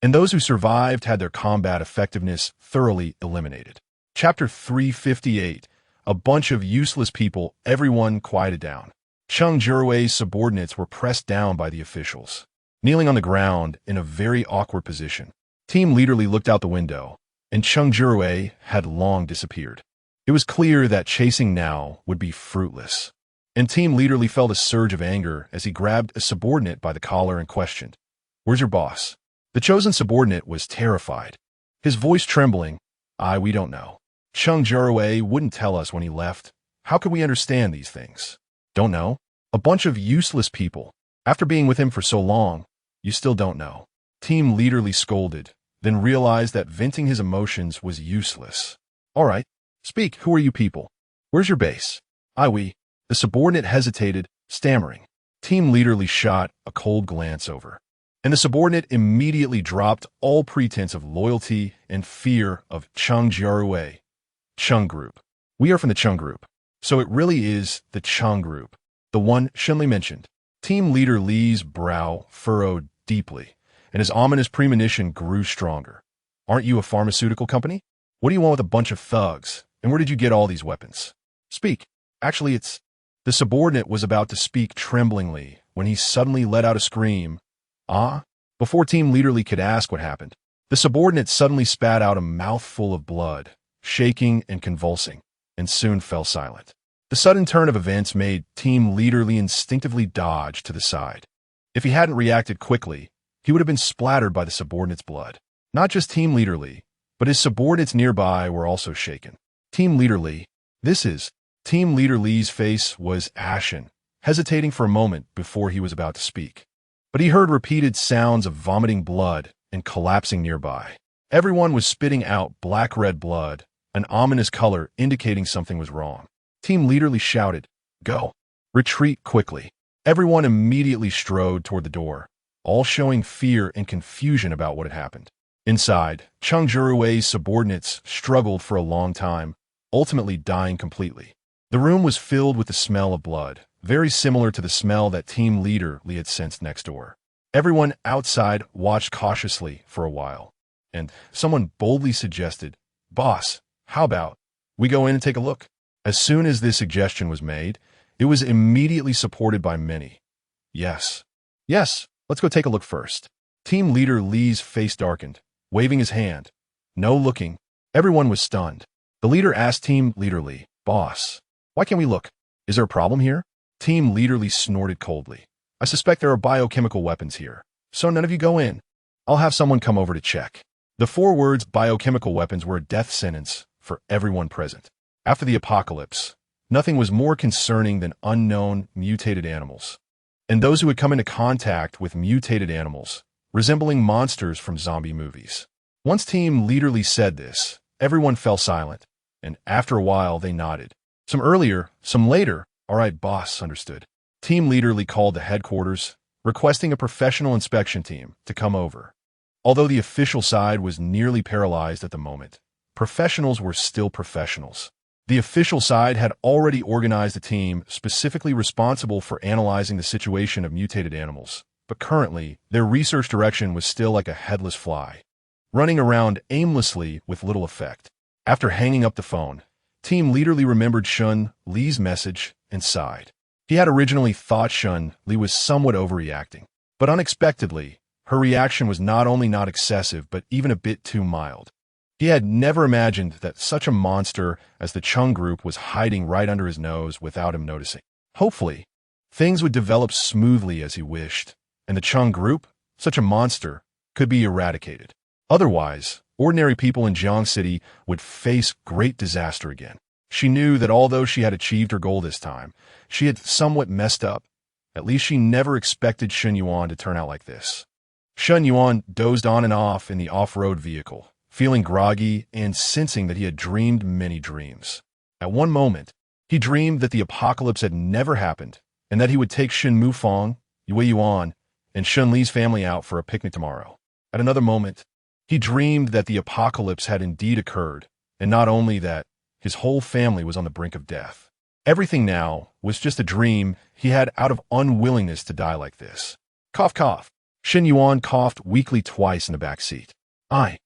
And those who survived had their combat effectiveness thoroughly eliminated. Chapter 358. A bunch of useless people, everyone quieted down. Cheng Jiarui's subordinates were pressed down by the officials, kneeling on the ground in a very awkward position. Team Leader Li looked out the window, and Cheng Jiarui had long disappeared. It was clear that chasing now would be fruitless. And Team Leader Li felt a surge of anger as he grabbed a subordinate by the collar and questioned, "Where's your boss?" The chosen subordinate was terrified, his voice trembling. We don't know. Cheng Jiarui wouldn't tell us when he left. How could we understand these things? Don't know? A bunch of useless people. After being with him for so long, you still don't know. Team Leader Li scolded, then realized that venting his emotions was useless. All right, speak. Who are you people? Where's your base? We. The subordinate hesitated, stammering. Team Leader Li shot a cold glance over, and the subordinate immediately dropped all pretense of loyalty and fear of Cheng Jiarui. Cheng Group. We are from the Cheng Group. So it really is the Cheng Group, the one Shen Li mentioned. Team Leader Li's brow furrowed deeply, and his ominous premonition grew stronger. Aren't you a pharmaceutical company? What do you want with a bunch of thugs? And where did you get all these weapons? Speak. Actually, it's... The subordinate was about to speak tremblingly when he suddenly let out a scream. Before Team Leader Li could ask what happened, the subordinate suddenly spat out a mouthful of blood, shaking and convulsing, and soon fell silent. The sudden turn of events made Team Leader Li instinctively dodge to the side. If he hadn't reacted quickly, he would have been splattered by the subordinate's blood. Not just Team Leader Li, but his subordinates nearby were also shaken. Team Leader Li. This is... Team Leader Li's face was ashen, hesitating for a moment before he was about to speak. But he heard repeated sounds of vomiting blood and collapsing nearby. Everyone was spitting out black-red blood, an ominous color indicating something was wrong. Team Leader Li shouted, "Go! Retreat quickly!" Everyone immediately strode toward the door, all showing fear and confusion about what had happened. Inside, Cheng Jiarui's subordinates struggled for a long time, ultimately dying completely. The room was filled with the smell of blood, very similar to the smell that Team Leader Li had sensed next door. Everyone outside watched cautiously for a while, and someone boldly suggested, "Boss, how about we go in and take a look?" As soon as this suggestion was made, it was immediately supported by many. Yes, let's go take a look first. Team Leader Li's face darkened, waving his hand. No looking. Everyone was stunned. The leader asked Team Leader Li, "Boss, why can't we look? Is there a problem here?" Team Leader Li snorted coldly. "I suspect there are biochemical weapons here, so none of you go in. I'll have someone come over to check." The 4 words biochemical weapons were a death sentence for everyone present. After the apocalypse, nothing was more concerning than unknown, mutated animals. And those who had come into contact with mutated animals, resembling monsters from zombie movies. Once Team Leaderly said this, everyone fell silent, and after a while they nodded. Some earlier, some later. All right, boss, understood. Team Leaderly called the headquarters, requesting a professional inspection team to come over. Although the official side was nearly paralyzed at the moment, professionals were still professionals. The official side had already organized a team specifically responsible for analyzing the situation of mutated animals, but currently, their research direction was still like a headless fly, running around aimlessly with little effect. After hanging up the phone, Team Leaderly remembered Shen Li's message and sighed. He had originally thought Shen Li was somewhat overreacting, but unexpectedly, her reaction was not only not excessive but even a bit too mild. He had never imagined that such a monster as the Cheng group was hiding right under his nose without him noticing. Hopefully, things would develop smoothly as he wished, and the Cheng group, such a monster, could be eradicated. Otherwise, ordinary people in Jiang City would face great disaster again. She knew that although she had achieved her goal this time, she had somewhat messed up. At least she never expected Shen Yuan to turn out like this. Shen Yuan dozed on and off in the off-road vehicle, feeling groggy and sensing that he had dreamed many dreams. At one moment, he dreamed that the apocalypse had never happened and that he would take Shen Mufang, Yue Yuan, and Shen Li's family out for a picnic tomorrow. At another moment, he dreamed that the apocalypse had indeed occurred, and not only that, his whole family was on the brink of death. Everything now was just a dream he had out of unwillingness to die like this. Cough, cough. Shen Yuan coughed weakly twice in the back seat. I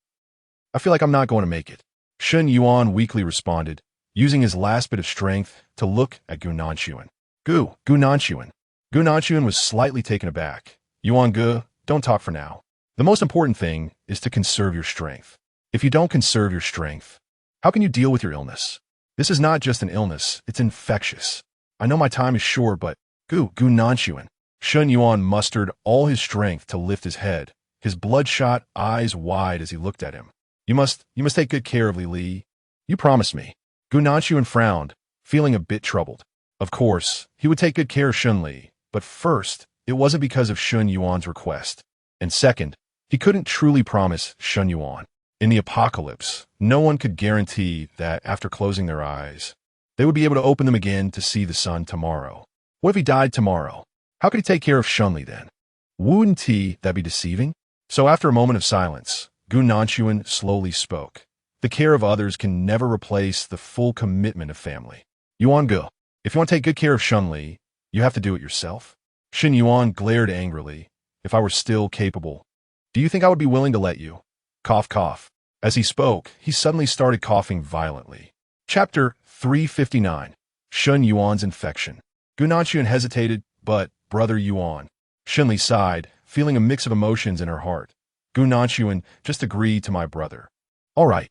feel like I'm not going to make it. Shen Yuan weakly responded, using his last bit of strength to look at Gu Nanchuan. Gu Nanchuan. Gu Nanchuan was slightly taken aback. Yuan Gu, don't talk for now. The most important thing is to conserve your strength. If you don't conserve your strength, how can you deal with your illness? This is not just an illness, it's infectious. I know my time is short, but Gu Nanchuan. Shen Yuan mustered all his strength to lift his head, his bloodshot eyes wide as he looked at him. You must take good care of Li Li. You promised me. Gu Nanchuan frowned, feeling a bit troubled. Of course, he would take good care of Shen Li, but first, it wasn't because of Shen Yuan's request. And second, he couldn't truly promise Shen Yuan. In the apocalypse, no one could guarantee that after closing their eyes, they would be able to open them again to see the sun tomorrow. What if he died tomorrow? How could he take care of Shen Li then? Wouldn't that be deceiving? So after a moment of silence, Gu Nanchuan slowly spoke. The care of others can never replace the full commitment of family. Yuan Gu, if you want to take good care of Shen Li, you have to do it yourself. Shen Yuan glared angrily. If I were still capable, do you think I would be willing to let you? Cough, cough. As he spoke, he suddenly started coughing violently. Chapter 359. Shen Yuan's Infection. Gu Nanchuan hesitated, but, Brother Yuan. Shen Li sighed, feeling a mix of emotions in her heart. Gu Nanchuan, just agree to my brother. All right.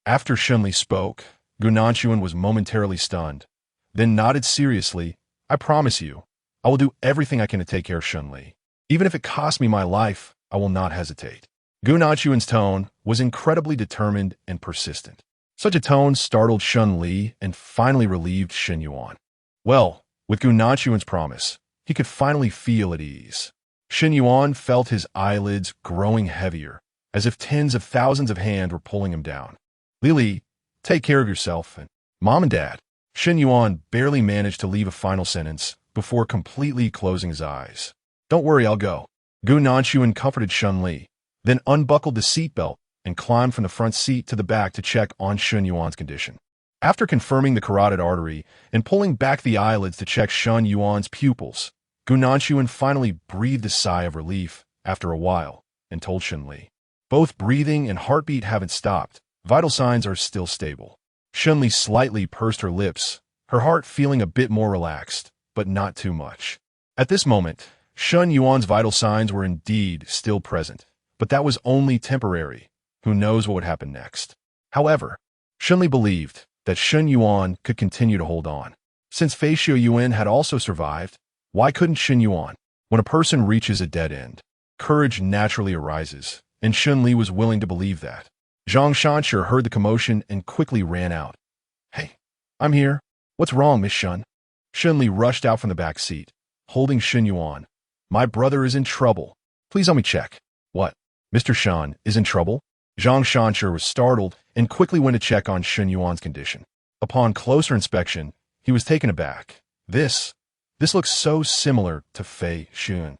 After Shen Li spoke, Gu Nanchuan was momentarily stunned, then nodded seriously. I promise you, I will do everything I can to take care of Shen Li. Even if it costs me my life, I will not hesitate. Gu Nanchuan's tone was incredibly determined and persistent. Such a tone startled Shen Li and finally relieved Shen Yuan. Well, with Gu Nanchuan's promise, he could finally feel at ease. Shen Yuan felt his eyelids growing heavier, as if tens of thousands of hands were pulling him down. Li, take care of yourself, and Mom and Dad. Shen Yuan barely managed to leave a final sentence before completely closing his eyes. Don't worry, I'll go. Gu Nanchuan comforted Shen Li, then unbuckled the seatbelt and climbed from the front seat to the back to check on Shen Yuan's condition. After confirming the carotid artery and pulling back the eyelids to check Shen Yuan's pupils, Gu Nanchuan finally breathed a sigh of relief after a while and told Shen Li. Both breathing and heartbeat haven't stopped. Vital signs are still stable. Shen Li slightly pursed her lips, her heart feeling a bit more relaxed, but not too much. At this moment, Shen Yuan's vital signs were indeed still present, but that was only temporary. Who knows what would happen next? However, Shen Li believed that Shen Yuan could continue to hold on. Since Fei Xiu Yuan had also survived, why couldn't Shen Yuan? When a person reaches a dead end, courage naturally arises, and Shen Li was willing to believe that. Zhang Shanshi heard the commotion and quickly ran out. "Hey, I'm here. What's wrong, Miss Shen?" Shen Li rushed out from the back seat, holding Shen Yuan. "My brother is in trouble. Please help me check." "What? Mr. Shen is in trouble?" Zhang Shanshi was startled and quickly went to check on Shen Yuan's condition. Upon closer inspection, he was taken aback. This looks so similar to Fei Xun.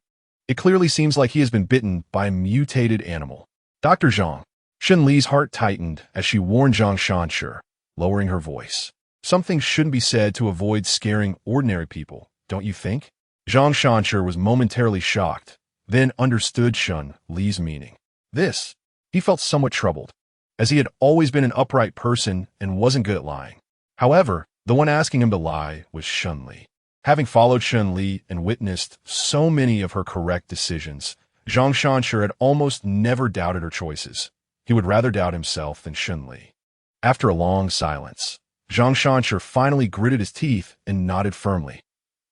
It clearly seems like he has been bitten by a mutated animal. "Dr. Zhang." Shen Li's heart tightened as she warned Zhang Shanshi, lowering her voice. "Something shouldn't be said to avoid scaring ordinary people, don't you think?" Zhang Shanshi was momentarily shocked, then understood Shen Li's meaning. He felt somewhat troubled, as he had always been an upright person and wasn't good at lying. However, the one asking him to lie was Shen Li. Having followed Shen Li and witnessed so many of her correct decisions, Zhang Shanshi had almost never doubted her choices. He would rather doubt himself than Shen Li. After a long silence, Zhang Shanshi finally gritted his teeth and nodded firmly.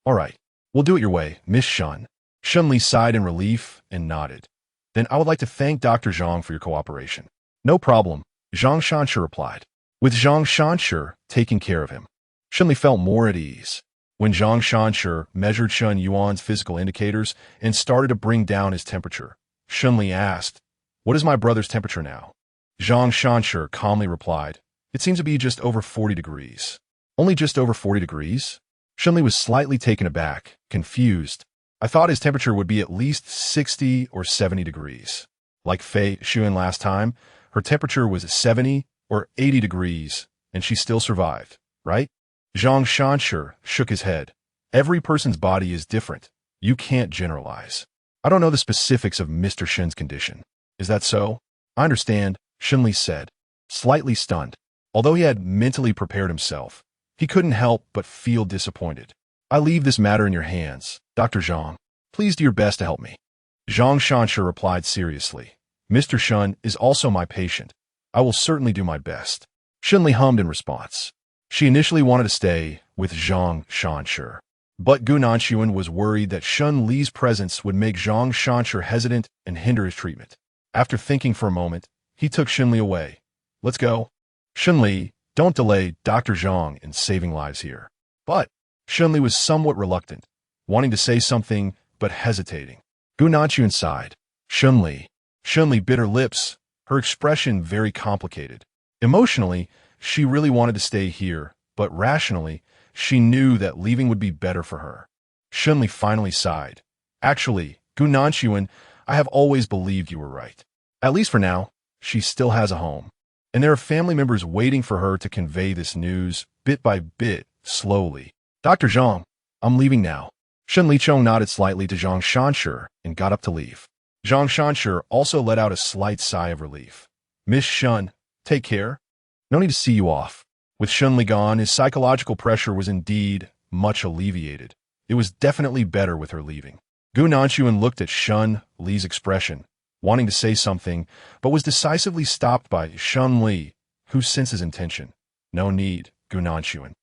"All right, we'll do it your way, Miss Shen." Shen Li sighed in relief and nodded. "Then I would like to thank Dr. Zhang for your cooperation." "No problem," Zhang Shanshi replied. With Zhang Shanshi taking care of him, Shen Li felt more at ease. When Zhang Shanshi measured Shen Yuan's physical indicators and started to bring down his temperature, Shen Li asked, "What is my brother's temperature now?" Zhang Shanshi calmly replied, "It seems to be just over 40 degrees. "Only just over 40 degrees? Shen Li was slightly taken aback, confused. "I thought his temperature would be at least 60 or 70 degrees. Like Fei Xun last time, her temperature was 70 or 80 degrees, and she still survived, right?" Zhang Shanshi shook his head. "Every person's body is different. You can't generalize. I don't know the specifics of Mr. Shen's condition." "Is that so?" "I understand," Shen Li said, slightly stunned. Although he had mentally prepared himself, he couldn't help but feel disappointed. "I leave this matter in your hands, Dr. Zhang. Please do your best to help me." Zhang Shanshi replied seriously. "Mr. Shen is also my patient. I will certainly do my best." Shen Li hummed in response. She initially wanted to stay with Zhang Shanshi, but Gu Nanshuan was worried that Shen Li's presence would make Zhang Shanshi hesitant and hinder his treatment. After thinking for a moment, he took Shen Li away. "Let's go." "Shen Li, don't delay Dr. Zhang in saving lives here." But Shen Li was somewhat reluctant, wanting to say something but hesitating. Gu Nanshuan sighed. Shen Li bit her lips, her expression very complicated. Emotionally, she really wanted to stay here, but rationally, she knew that leaving would be better for her. Shen Li finally sighed. "Actually, Gu Nanshuan, I have always believed you were right. At least for now, she still has a home. And there are family members waiting for her to convey this news, bit by bit, slowly. Dr. Zhang, I'm leaving now." Shen Lichong nodded slightly to Zhang Shanshi and got up to leave. Zhang Shanshi also let out a slight sigh of relief. "Miss Shen, take care. No need to see you off." With Shen Li gone, his psychological pressure was indeed much alleviated. It was definitely better with her leaving. Gu Nanshuan looked at Shen Li's expression, wanting to say something, but was decisively stopped by Shen Li, who sensed his intention. "No need, Gu Nanshuan.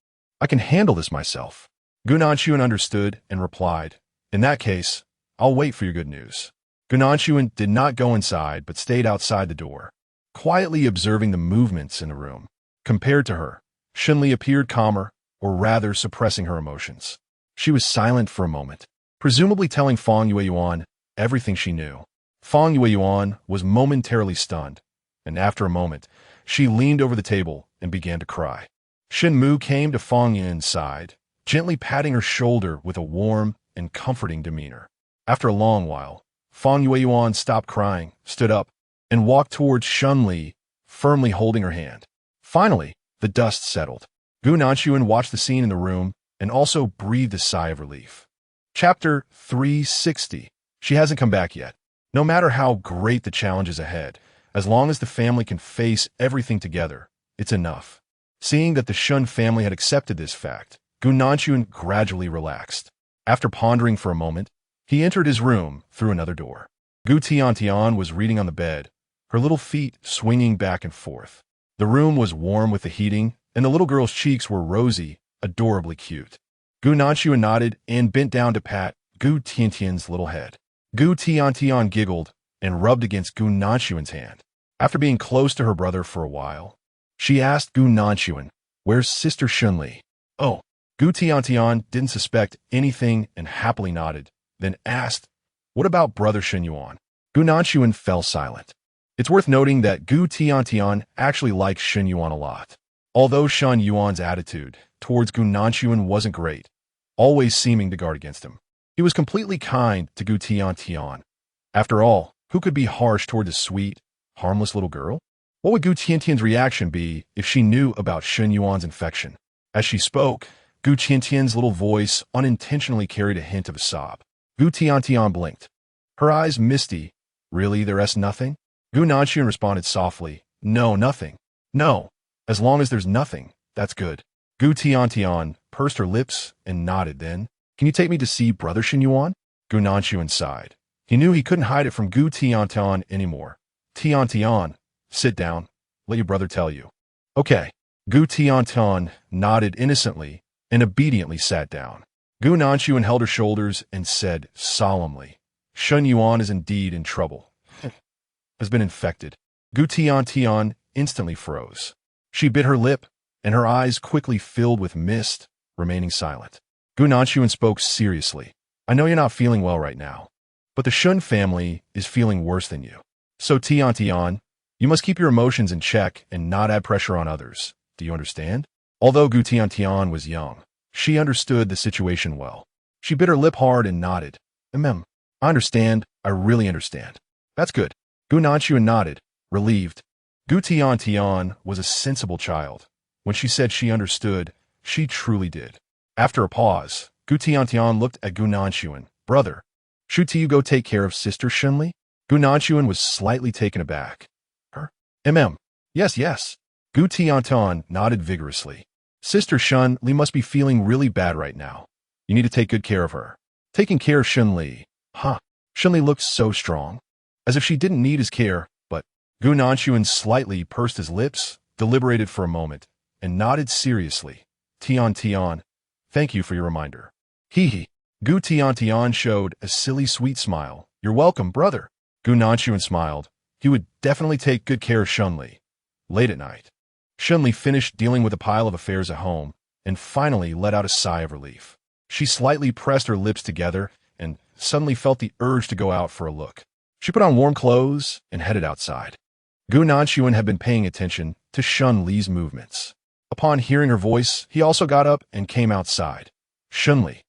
I can handle this myself." Gu Nanshuan understood and replied, "In that case, I'll wait for your good news." Gu Nanshuan did not go inside but stayed outside the door, quietly observing the movements in the room. Compared to her, Shen Li appeared calmer, or rather suppressing her emotions. She was silent for a moment, presumably telling Fang Yueyuan everything she knew. Fang Yueyuan was momentarily stunned, and after a moment, she leaned over the table and began to cry. Shen Mu came to Fang Yun's side, gently patting her shoulder with a warm and comforting demeanor. After a long while, Fang Yueyuan stopped crying, stood up, and walked towards Shen Li, firmly holding her hand. Finally, the dust settled. Gu Nanshuan watched the scene in the room and also breathed a sigh of relief. Chapter 360. She hasn't come back yet. No matter how great the challenges ahead, as long as the family can face everything together, it's enough. Seeing that the Shen family had accepted this fact, Gu Nanshuan gradually relaxed. After pondering for a moment, he entered his room through another door. Gu Tiantian was reading on the bed, her little feet swinging back and forth. The room was warm with the heating, and the little girl's cheeks were rosy, adorably cute. Gu Nanshuan nodded and bent down to pat Gu Tiantian's little head. Gu Tiantian giggled, and rubbed against Gu Nanshuan's hand. After being close to her brother for a while, she asked Gu Nanshuan, "Where's Sister Shen Li?" "Oh." Gu Tiantian didn't suspect anything and happily nodded, then asked, "What about Brother Shen Yuan?" Gu Nanshuan fell silent. It's worth noting that Gu Tiantian actually liked Shen Yuan a lot. Although Shen Yuan's attitude towards Gu Nanshuan wasn't great, always seeming to guard against him, he was completely kind to Gu Tiantian. After all, who could be harsh toward this sweet, harmless little girl? What would Gu Tiantian's reaction be if she knew about Shen Yuan's infection? As she spoke, Gu Tiantian's little voice unintentionally carried a hint of a sob. Gu Tiantian blinked. Her eyes misty. "Really, there's nothing?" Gu Nanshuan responded softly, "No, nothing. No. As long as there's nothing, that's good." Gu Tiantian pursed her lips and nodded then. "Can you take me to see Brother Shen Yuan?" Gu Nanshuan sighed. He knew he couldn't hide it from Gu Tiantian anymore. "Tiantian, sit down. Let your brother tell you." "Okay." Gu Tiantian nodded innocently and obediently sat down. Gu Nanshuan held her shoulders and said solemnly, "Shen Yuan is indeed in trouble. Has been infected." Gu Tiantian instantly froze. She bit her lip, and her eyes quickly filled with mist, remaining silent. Gu Nanshuan spoke seriously. "I know you're not feeling well right now, but the Shen family is feeling worse than you. So Tiantian, you must keep your emotions in check and not add pressure on others. Do you understand?" Although Gu Tiantian was young, she understood the situation well. She bit her lip hard and nodded. I understand. I really understand." "That's good." Gu Nanshuan nodded, relieved. Gu Tiantian was a sensible child. When she said she understood, she truly did. After a pause, Gu Tiantian looked at Gu Nanshuan. "Brother, should you go take care of Sister Shen Li?" Gu Nanshuan was slightly taken aback. "Her? Yes. Gu Tiantian nodded vigorously. "Sister Shen Li must be feeling really bad right now. You need to take good care of her." Taking care of Shen Li. Huh. Shen Li looked so strong. As if she didn't need his care, but Gu Nanshuan slightly pursed his lips, deliberated for a moment, and nodded seriously. "Tiantian, thank you for your reminder." Hee. Gu Tiantian showed a silly sweet smile. "You're welcome, brother." Gu Nanshuan smiled. He would definitely take good care of Shen Li. Late at night, Shen Li finished dealing with a pile of affairs at home and finally let out a sigh of relief. She slightly pressed her lips together and suddenly felt the urge to go out for a look. She put on warm clothes and headed outside. Gu Nanshuan had been paying attention to Shen Li's movements. Upon hearing her voice, he also got up and came outside. "Shen Li."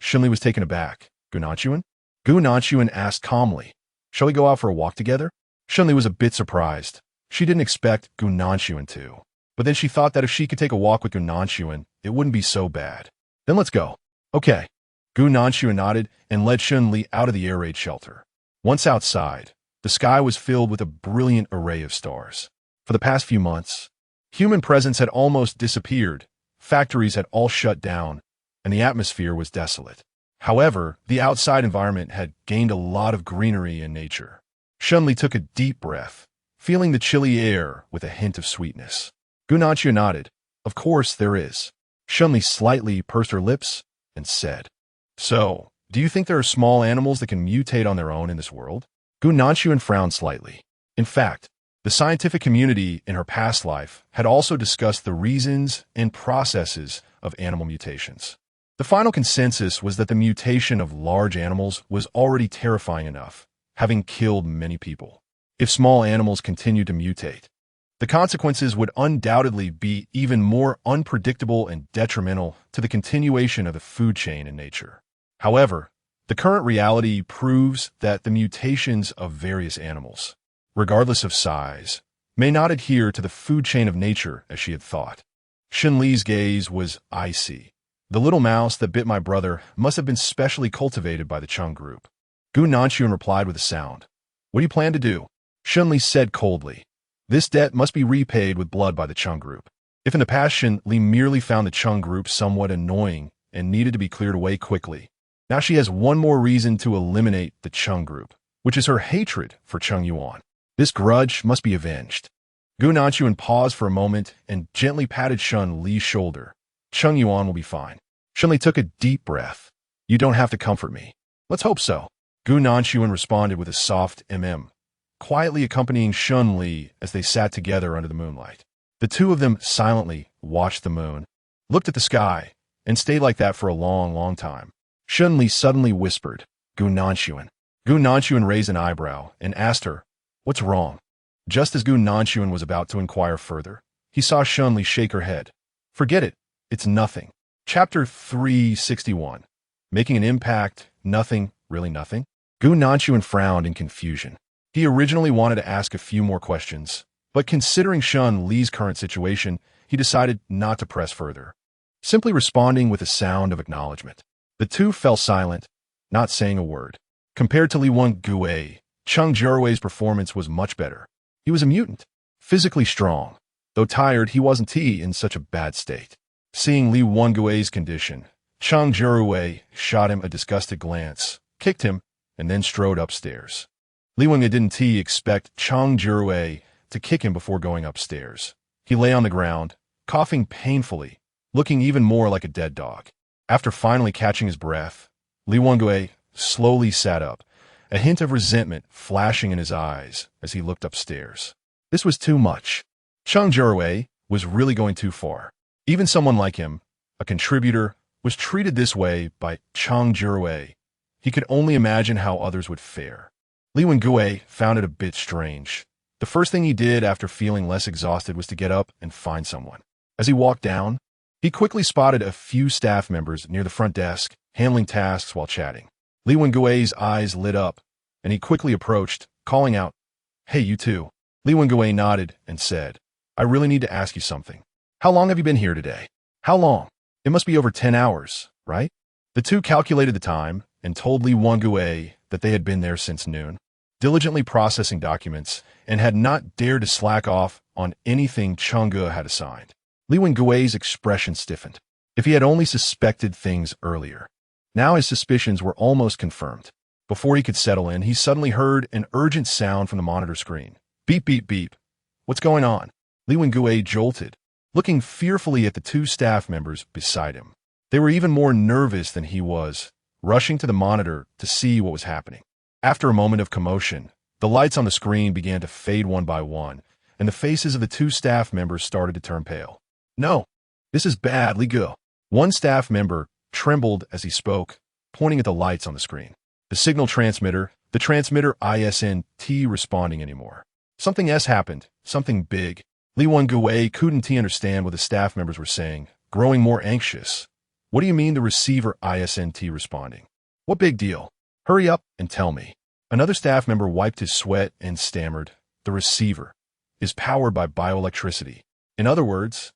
Shen Li was taken aback. "Gu Nanshuan?" Gu Nanshuan asked calmly, "Shall we go out for a walk together?" Shen Li was a bit surprised. She didn't expect Gu Nanshuan to. But then she thought that if she could take a walk with Gu Nanshuan, it wouldn't be so bad. "Then let's go." "Okay." Gu Nanshuan nodded and led Shen Li out of the air raid shelter. Once outside, the sky was filled with a brilliant array of stars. For the past few months, human presence had almost disappeared, factories had all shut down, and the atmosphere was desolate. However, the outside environment had gained a lot of greenery and nature. Shen Li took a deep breath, feeling the chilly air with a hint of sweetness. Gu Nanshuan nodded. "Of course there is." Shen Li slightly pursed her lips and said, "So, do you think there are small animals that can mutate on their own in this world?" Gu Nanshuan frowned slightly. In fact, the scientific community in her past life had also discussed the reasons and processes of animal mutations. The final consensus was that the mutation of large animals was already terrifying enough, having killed many people. If small animals continued to mutate, the consequences would undoubtedly be even more unpredictable and detrimental to the continuation of the food chain in nature. However, the current reality proves that the mutations of various animals, regardless of size, may not adhere to the food chain of nature as she had thought. Shen Li's gaze was icy. "The little mouse that bit my brother must have been specially cultivated by the Cheng group." Gu Nanshuan replied with a sound. "What do you plan to do?" Shen Li said coldly, "This debt must be repaid with blood by the Cheng group." If in the past Shen Li merely found the Cheng group somewhat annoying and needed to be cleared away quickly, now she has one more reason to eliminate the Cheng group, which is her hatred for Cheng Yuan. This grudge must be avenged. Gu Nanshuan paused for a moment and gently patted Shen Li's shoulder. "Cheng Yuan will be fine." Shen Li took a deep breath. "You don't have to comfort me." "Let's hope so." Gu Nanshuan responded with a soft quietly accompanying Shen Li as they sat together under the moonlight. The two of them silently watched the moon, looked at the sky, and stayed like that for a long, long time. Shen Li suddenly whispered, "Gu Nanxuan." Gu Nanxuan raised an eyebrow and asked her, "What's wrong?" Just as Gu Nanxuan was about to inquire further, he saw Shen Li shake her head. "Forget it. It's nothing." Chapter 361. Making an impact, nothing, really nothing? Gu Nanxuan frowned in confusion. He originally wanted to ask a few more questions, but considering Shen Li's current situation, he decided not to press further, simply responding with a sound of acknowledgement. The two fell silent, not saying a word. Compared to Li Wengue, Cheng Jiarui's performance was much better. He was a mutant, physically strong. Though tired, he wasn't in such a bad state. Seeing Li Wengue's condition, Cheng Jiarui shot him a disgusted glance, kicked him, and then strode upstairs. Li Wengue didn't expect Cheng Jiarui to kick him before going upstairs. He lay on the ground, coughing painfully, looking even more like a dead dog. After finally catching his breath, Li Wengue slowly sat up, a hint of resentment flashing in his eyes as he looked upstairs. This was too much. Cheng Jiarui was really going too far. Even someone like him, a contributor, was treated this way by Cheng Jiarui. He could only imagine how others would fare. Li Wengue found it a bit strange. The first thing he did after feeling less exhausted was to get up and find someone. As he walked down, he quickly spotted a few staff members near the front desk, handling tasks while chatting. Li Wengue's eyes lit up, and he quickly approached, calling out, "Hey, you two." Li Wengue nodded and said, "I really need to ask you something. How long have you been here today?" "How long? It must be over 10 hours, right?" The two calculated the time and told Li Wengue that they had been there since noon, diligently processing documents, and had not dared to slack off on anything Chang'e had assigned. Li Wengue's expression stiffened. If he had only suspected things earlier. Now his suspicions were almost confirmed. Before he could settle in, he suddenly heard an urgent sound from the monitor screen. Beep, beep, beep. What's going on? Li Wengue jolted, looking fearfully at the two staff members beside him. They were even more nervous than he was, rushing to the monitor to see what was happening. After a moment of commotion, the lights on the screen began to fade one by one, and the faces of the two staff members started to turn pale. "No, this is bad, Li Gu." One staff member trembled as he spoke, pointing at the lights on the screen. The transmitter isn't responding anymore. Something else happened, something big. Li Wengue couldn't understand what the staff members were saying, growing more anxious. "What do you mean the receiver isn't responding? What big deal? Hurry up and tell me." Another staff member wiped his sweat and stammered, "The receiver is powered by bioelectricity. In other words,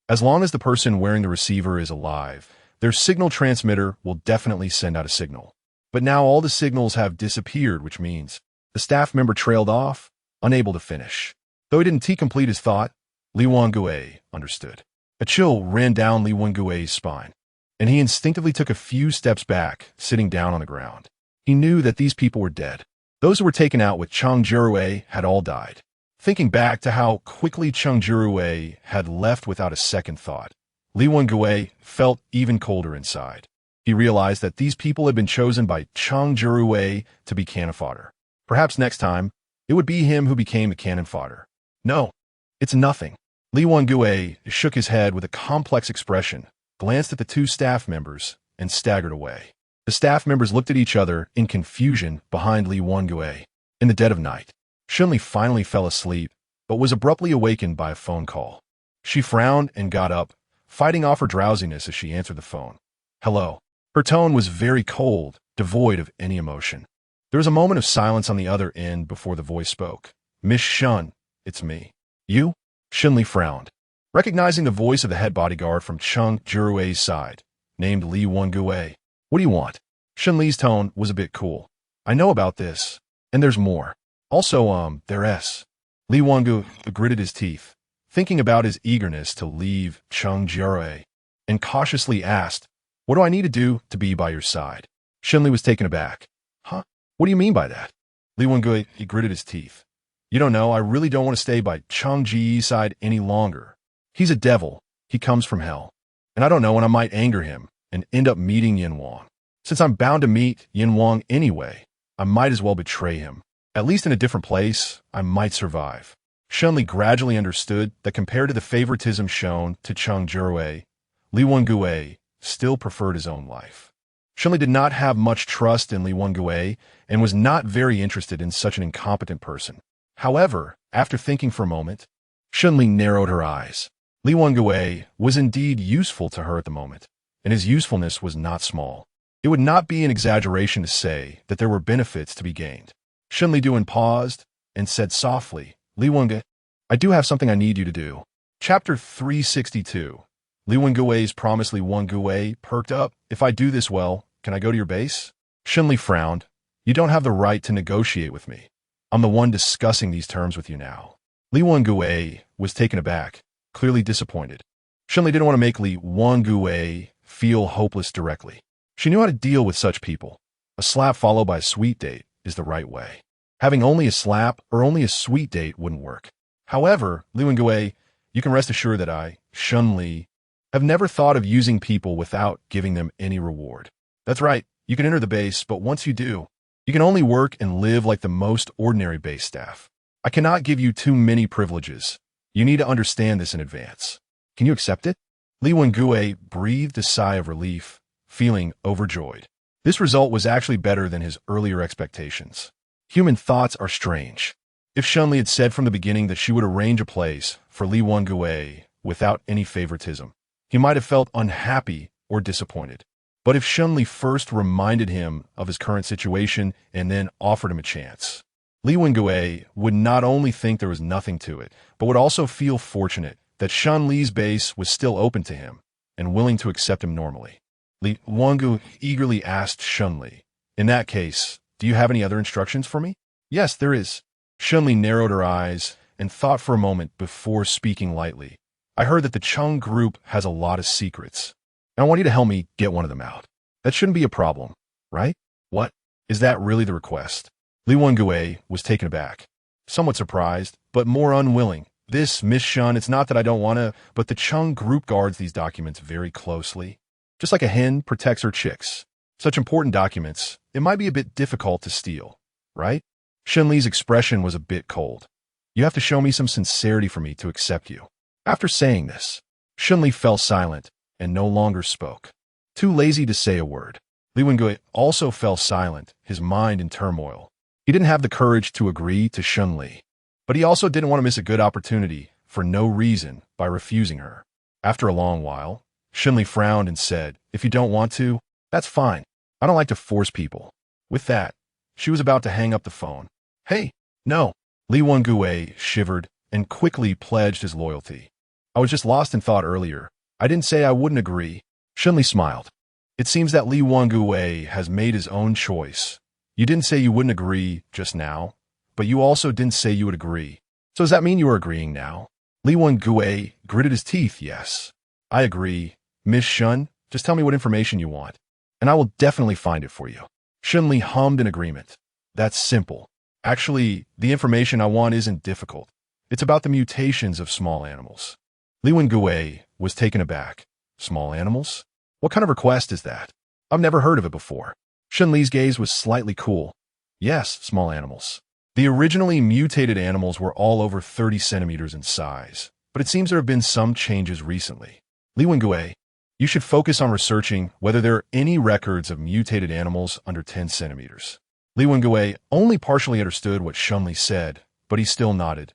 as long as the person wearing the receiver is alive, their signal transmitter will definitely send out a signal. But now all the signals have disappeared, which means..." The staff member trailed off, unable to finish. Though he didn't complete his thought, Li Wengue understood. A chill ran down Li Wengue's spine, and he instinctively took a few steps back, sitting down on the ground. He knew that these people were dead. Those who were taken out with Cheng Jiarui had all died. Thinking back to how quickly Cheng Jiarui had left without a second thought, Li Wengue felt even colder inside. He realized that these people had been chosen by Cheng Jiarui to be cannon fodder. Perhaps next time, it would be him who became the cannon fodder. "No, it's nothing." Li Wengue shook his head with a complex expression, glanced at the two staff members, and staggered away. The staff members looked at each other in confusion behind Li Wengue. In the dead of night, Shen Li finally fell asleep, but was abruptly awakened by a phone call. She frowned and got up, fighting off her drowsiness as she answered the phone. "Hello." Her tone was very cold, devoid of any emotion. There was a moment of silence on the other end before the voice spoke. "Miss Shen, it's me." "You?" Shen Li frowned, recognizing the voice of the head bodyguard from Cheng Jiarui's side, named Li Wengue. "What do you want?" Shen Li's tone was a bit cool. "I know about this, and there's more. Also, there's..." Li Wengue gritted his teeth, thinking about his eagerness to leave Cheng Jiarui, and cautiously asked, "What do I need to do to be by your side?" Shen Li was taken aback. "Huh? What do you mean by that?" Li Wengue gritted his teeth. "You don't know, I really don't want to stay by Cheng Ji's side any longer. He's a devil, he comes from hell. And I don't know when I might anger him and end up meeting Yin Wang. Since I'm bound to meet Yin Wang anyway, I might as well betray him." At least in a different place, I might survive. Shen Li gradually understood that compared to the favoritism shown to Cheng Jiarui, Li Wengue still preferred his own life. Shen Li did not have much trust in Li Wengue and was not very interested in such an incompetent person. However, after thinking for a moment, Shen Li narrowed her eyes. Li Wengue was indeed useful to her at the moment, and his usefulness was not small. It would not be an exaggeration to say that there were benefits to be gained. Shen Li paused and said softly, Li Wengue, I do have something I need you to do. Chapter 362. Li Wengue's promise. Li Wengue perked up. If I do this well, can I go to your base? Shen Li frowned. You don't have the right to negotiate with me. I'm the one discussing these terms with you now. Li Wengue was taken aback, clearly disappointed. Shen Li didn't want to make Li Wengue feel hopeless directly. She knew how to deal with such people. A slap followed by a sweet date is the right way. Having only a slap or only a sweet date wouldn't work. However, Li Wengue, you can rest assured that I, Shen Li, have never thought of using people without giving them any reward. That's right, you can enter the base, but once you do, you can only work and live like the most ordinary base staff. I cannot give you too many privileges. You need to understand this in advance. Can you accept it? Li Wengue breathed a sigh of relief, feeling overjoyed. This result was actually better than his earlier expectations. Human thoughts are strange. If Shen Li had said from the beginning that she would arrange a place for Li Wengue without any favoritism, he might have felt unhappy or disappointed. But if Shen Li first reminded him of his current situation and then offered him a chance, Li Wengue would not only think there was nothing to it, but would also feel fortunate that Shen Li's base was still open to him and willing to accept him normally. Li Wengue eagerly asked Shen Li, in that case, do you have any other instructions for me? Yes, there is. Shen Li narrowed her eyes and thought for a moment before speaking lightly. I heard that the Cheng group has a lot of secrets, and I want you to help me get one of them out. That shouldn't be a problem, right? What? Is that really the request? Li Wengue was taken aback, somewhat surprised, but more unwilling. This, Miss Shen, it's not that I don't want to, but the Cheng group guards these documents very closely. Just like a hen protects her chicks. Such important documents, it might be a bit difficult to steal, right? Shen Li's expression was a bit cold. You have to show me some sincerity for me to accept you. After saying this, Shen Li fell silent and no longer spoke. Too lazy to say a word. Li Wengue also fell silent, his mind in turmoil. He didn't have the courage to agree to Shen Li, but he also didn't want to miss a good opportunity for no reason by refusing her. After a long while, Shen Li frowned and said, if you don't want to, that's fine. I don't like to force people. With that, she was about to hang up the phone. Hey, no. Li Wengue shivered and quickly pledged his loyalty. I was just lost in thought earlier. I didn't say I wouldn't agree. Shen Li smiled. It seems that Li Wengue has made his own choice. You didn't say you wouldn't agree just now, but you also didn't say you would agree. So does that mean you are agreeing now? Li Wengue gritted his teeth. Yes, I agree. Miss Shen, just tell me what information you want, and I will definitely find it for you. Shen Li hummed in agreement. That's simple. Actually, the information I want isn't difficult. It's about the mutations of small animals. Li Wengue was taken aback. Small animals? What kind of request is that? I've never heard of it before. Shen Li's gaze was slightly cool. Yes, small animals. The originally mutated animals were all over 30 centimeters in size, but it seems there have been some changes recently. Li Wengue, you should focus on researching whether there are any records of mutated animals under 10 centimeters. Li Wengue only partially understood what Shen Li said, but he still nodded.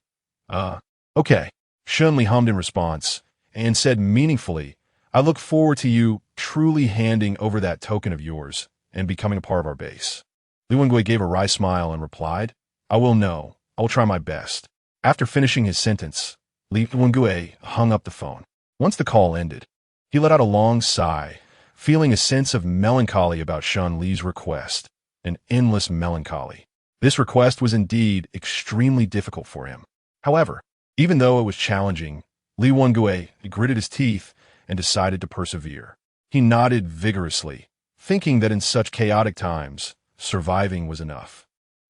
Okay. Shen Li hummed in response and said meaningfully, I look forward to you truly handing over that token of yours and becoming a part of our base. Li Wengue gave a wry smile and replied, I will know. I will try my best. After finishing his sentence, Li Wengue hung up the phone. Once the call ended, he let out a long sigh, feeling a sense of melancholy about Shen Li's request, an endless melancholy. This request was indeed extremely difficult for him. However, even though it was challenging, Li Wengue gritted his teeth and decided to persevere. He nodded vigorously, thinking that in such chaotic times, surviving was enough.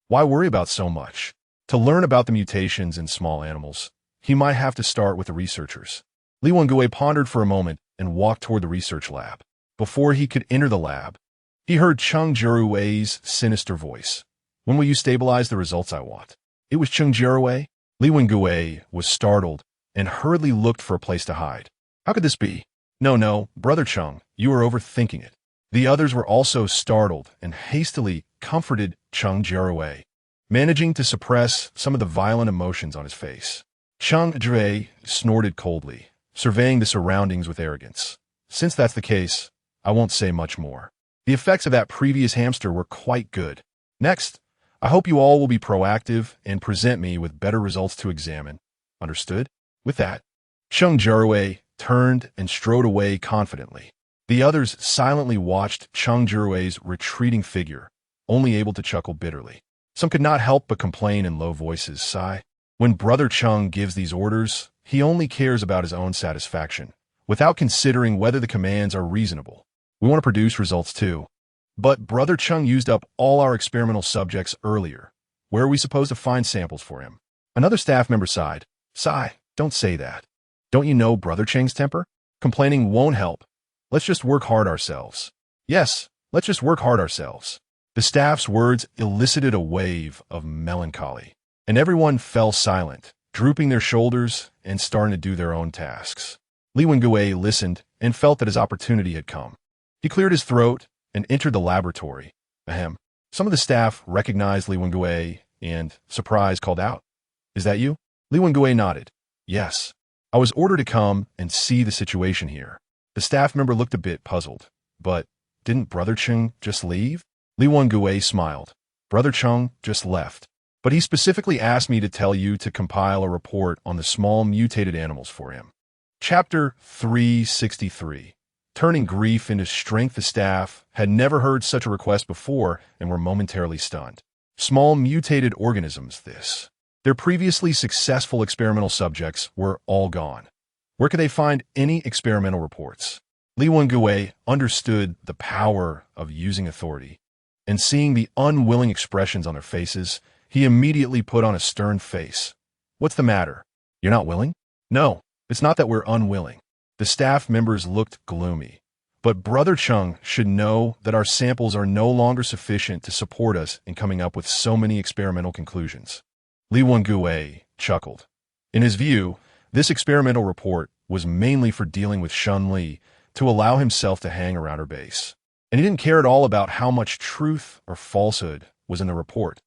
Why worry about so much? To learn about the mutations in small animals, he might have to start with the researchers. Li Wengue pondered for a moment and walked toward the research lab. Before he could enter the lab, he heard Cheng Jiarui's sinister voice. When will you stabilize the results I want? It was Cheng Jiarui. Li Wengui was startled and hurriedly looked for a place to hide. How could this be? No, Brother Cheng, you are overthinking it. The others were also startled and hastily comforted Cheng Jiarui, managing to suppress some of the violent emotions on his face. Cheng Jiarui snorted coldly, surveying the surroundings with arrogance. Since that's the case, I won't say much more. The effects of that previous hamster were quite good. Next, I hope you all will be proactive and present me with better results to examine. Understood? With that, Cheng Jiarui turned and strode away confidently. The others silently watched Cheng Jiarui's retreating figure, only able to chuckle bitterly. Some could not help but complain in low voices, sigh. When Brother Cheng gives these orders, he only cares about his own satisfaction, without considering whether the commands are reasonable. We want to produce results too. But Brother Cheng used up all our experimental subjects earlier. Where are we supposed to find samples for him? Another staff member sighed. Sigh, don't say that. Don't you know Brother Cheng's temper? Complaining won't help. Let's just work hard ourselves. Yes, let's just work hard ourselves. The staff's words elicited a wave of melancholy, and everyone fell silent, drooping their shoulders and starting to do their own tasks. Li Wengui listened and felt that his opportunity had come. He cleared his throat and entered the laboratory. Ahem. Some of the staff recognized Li Wengui and, surprised, called out, Is that you? Li Wengui nodded. Yes. I was ordered to come and see the situation here. The staff member looked a bit puzzled. But didn't Brother Cheng just leave? Li Wengui smiled. Brother Cheng just left. But he specifically asked me to tell you to compile a report on the small mutated animals for him. Chapter 363. Turning grief into strength, the staff had never heard such a request before and were momentarily stunned. Small mutated organisms, this. Their previously successful experimental subjects were all gone. Where could they find any experimental reports? Li Wengui understood the power of using authority, and seeing the unwilling expressions on their faces, he immediately put on a stern face. What's the matter? You're not willing? No, it's not that we're unwilling. The staff members looked gloomy. But Brother Cheng should know that our samples are no longer sufficient to support us in coming up with so many experimental conclusions. Li Wengui chuckled. In his view, this experimental report was mainly for dealing with Shen Li to allow himself to hang around her base. And he didn't care at all about how much truth or falsehood was in the report.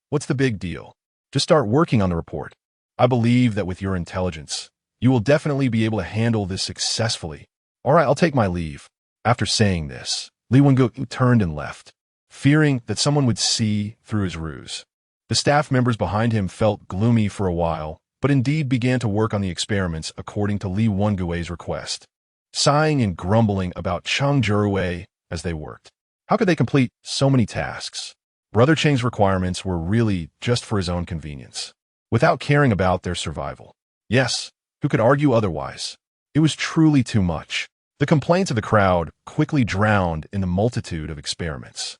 What's the big deal? Just start working on the report. I believe that with your intelligence, you will definitely be able to handle this successfully. All right, I'll take my leave. After saying this, Li Wengui turned and left, fearing that someone would see through his ruse. The staff members behind him felt gloomy for a while, but indeed began to work on the experiments according to Li Wengui's request, sighing and grumbling about Cheng Jiarui as they worked. How could they complete so many tasks? Brother Cheng's requirements were really just for his own convenience, without caring about their survival. Yes, who could argue otherwise? It was truly too much. The complaints of the crowd quickly drowned in the multitude of experiments.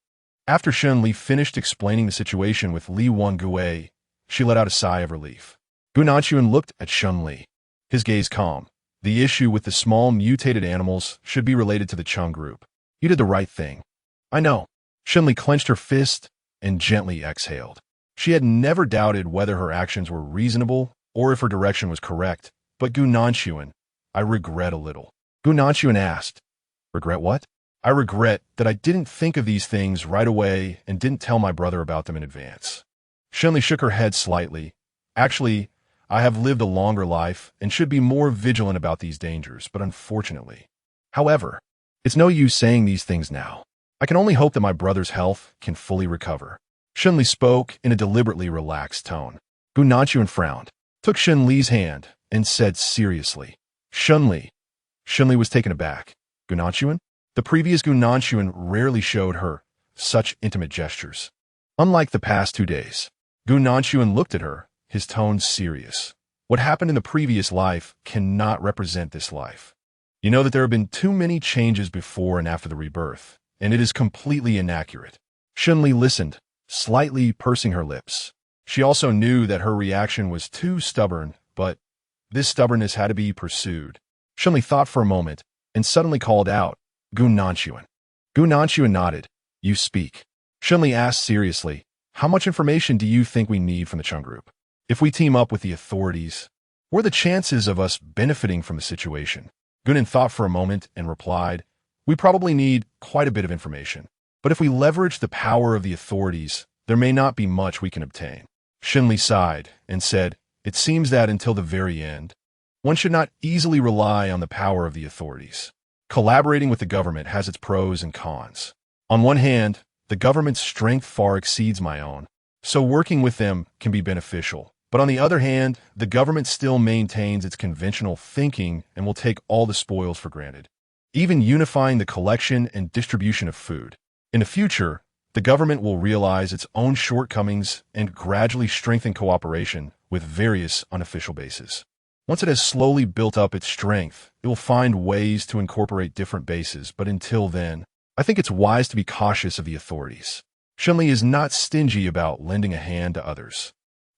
After Shen Li finished explaining the situation with Li Wengui, she let out a sigh of relief. Gu Nanchuan looked at Shen Li, his gaze calm. The issue with the small mutated animals should be related to the Cheng group. You did the right thing. I know. Shen Li clenched her fist and gently exhaled. She had never doubted whether her actions were reasonable or if her direction was correct. But Gu Nanchuan, I regret a little. Gu Nanchuan asked, Regret what? I regret that I didn't think of these things right away and didn't tell my brother about them in advance. Shen Li shook her head slightly. Actually, I have lived a longer life and should be more vigilant about these dangers, but unfortunately. However, it's no use saying these things now. I can only hope that my brother's health can fully recover. Shen Li spoke in a deliberately relaxed tone. Gu Nanchuan frowned, took Shen Li's hand, and said seriously, Shen Li. Shen Li was taken aback. Gu Nanchuan? The previous Gu Nanchuan rarely showed her such intimate gestures. Unlike the past 2 days, Gu Nanchuan looked at her, his tone serious. What happened in the previous life cannot represent this life. You know that there have been too many changes before and after the rebirth, and it is completely inaccurate. Shen Li listened, slightly pursing her lips. She also knew that her reaction was too stubborn, but this stubbornness had to be pursued. Shen Li thought for a moment and suddenly called out, Gu Nanchuan. Gu Nanchuan nodded. You speak. Shen Li asked seriously, How much information do you think we need from the Cheng group? If we team up with the authorities, what are the chances of us benefiting from the situation? Gunan thought for a moment and replied, we probably need quite a bit of information. But if we leverage the power of the authorities, there may not be much we can obtain. Shen Li sighed and said, it seems that until the very end, one should not easily rely on the power of the authorities. Collaborating with the government has its pros and cons. On one hand, the government's strength far exceeds my own, so working with them can be beneficial. But on the other hand, the government still maintains its conventional thinking and will take all the spoils for granted, even unifying the collection and distribution of food. In the future, the government will realize its own shortcomings and gradually strengthen cooperation with various unofficial bases. Once it has slowly built up its strength, it will find ways to incorporate different bases, but until then, I think it's wise to be cautious of the authorities. Shen Li is not stingy about lending a hand to others,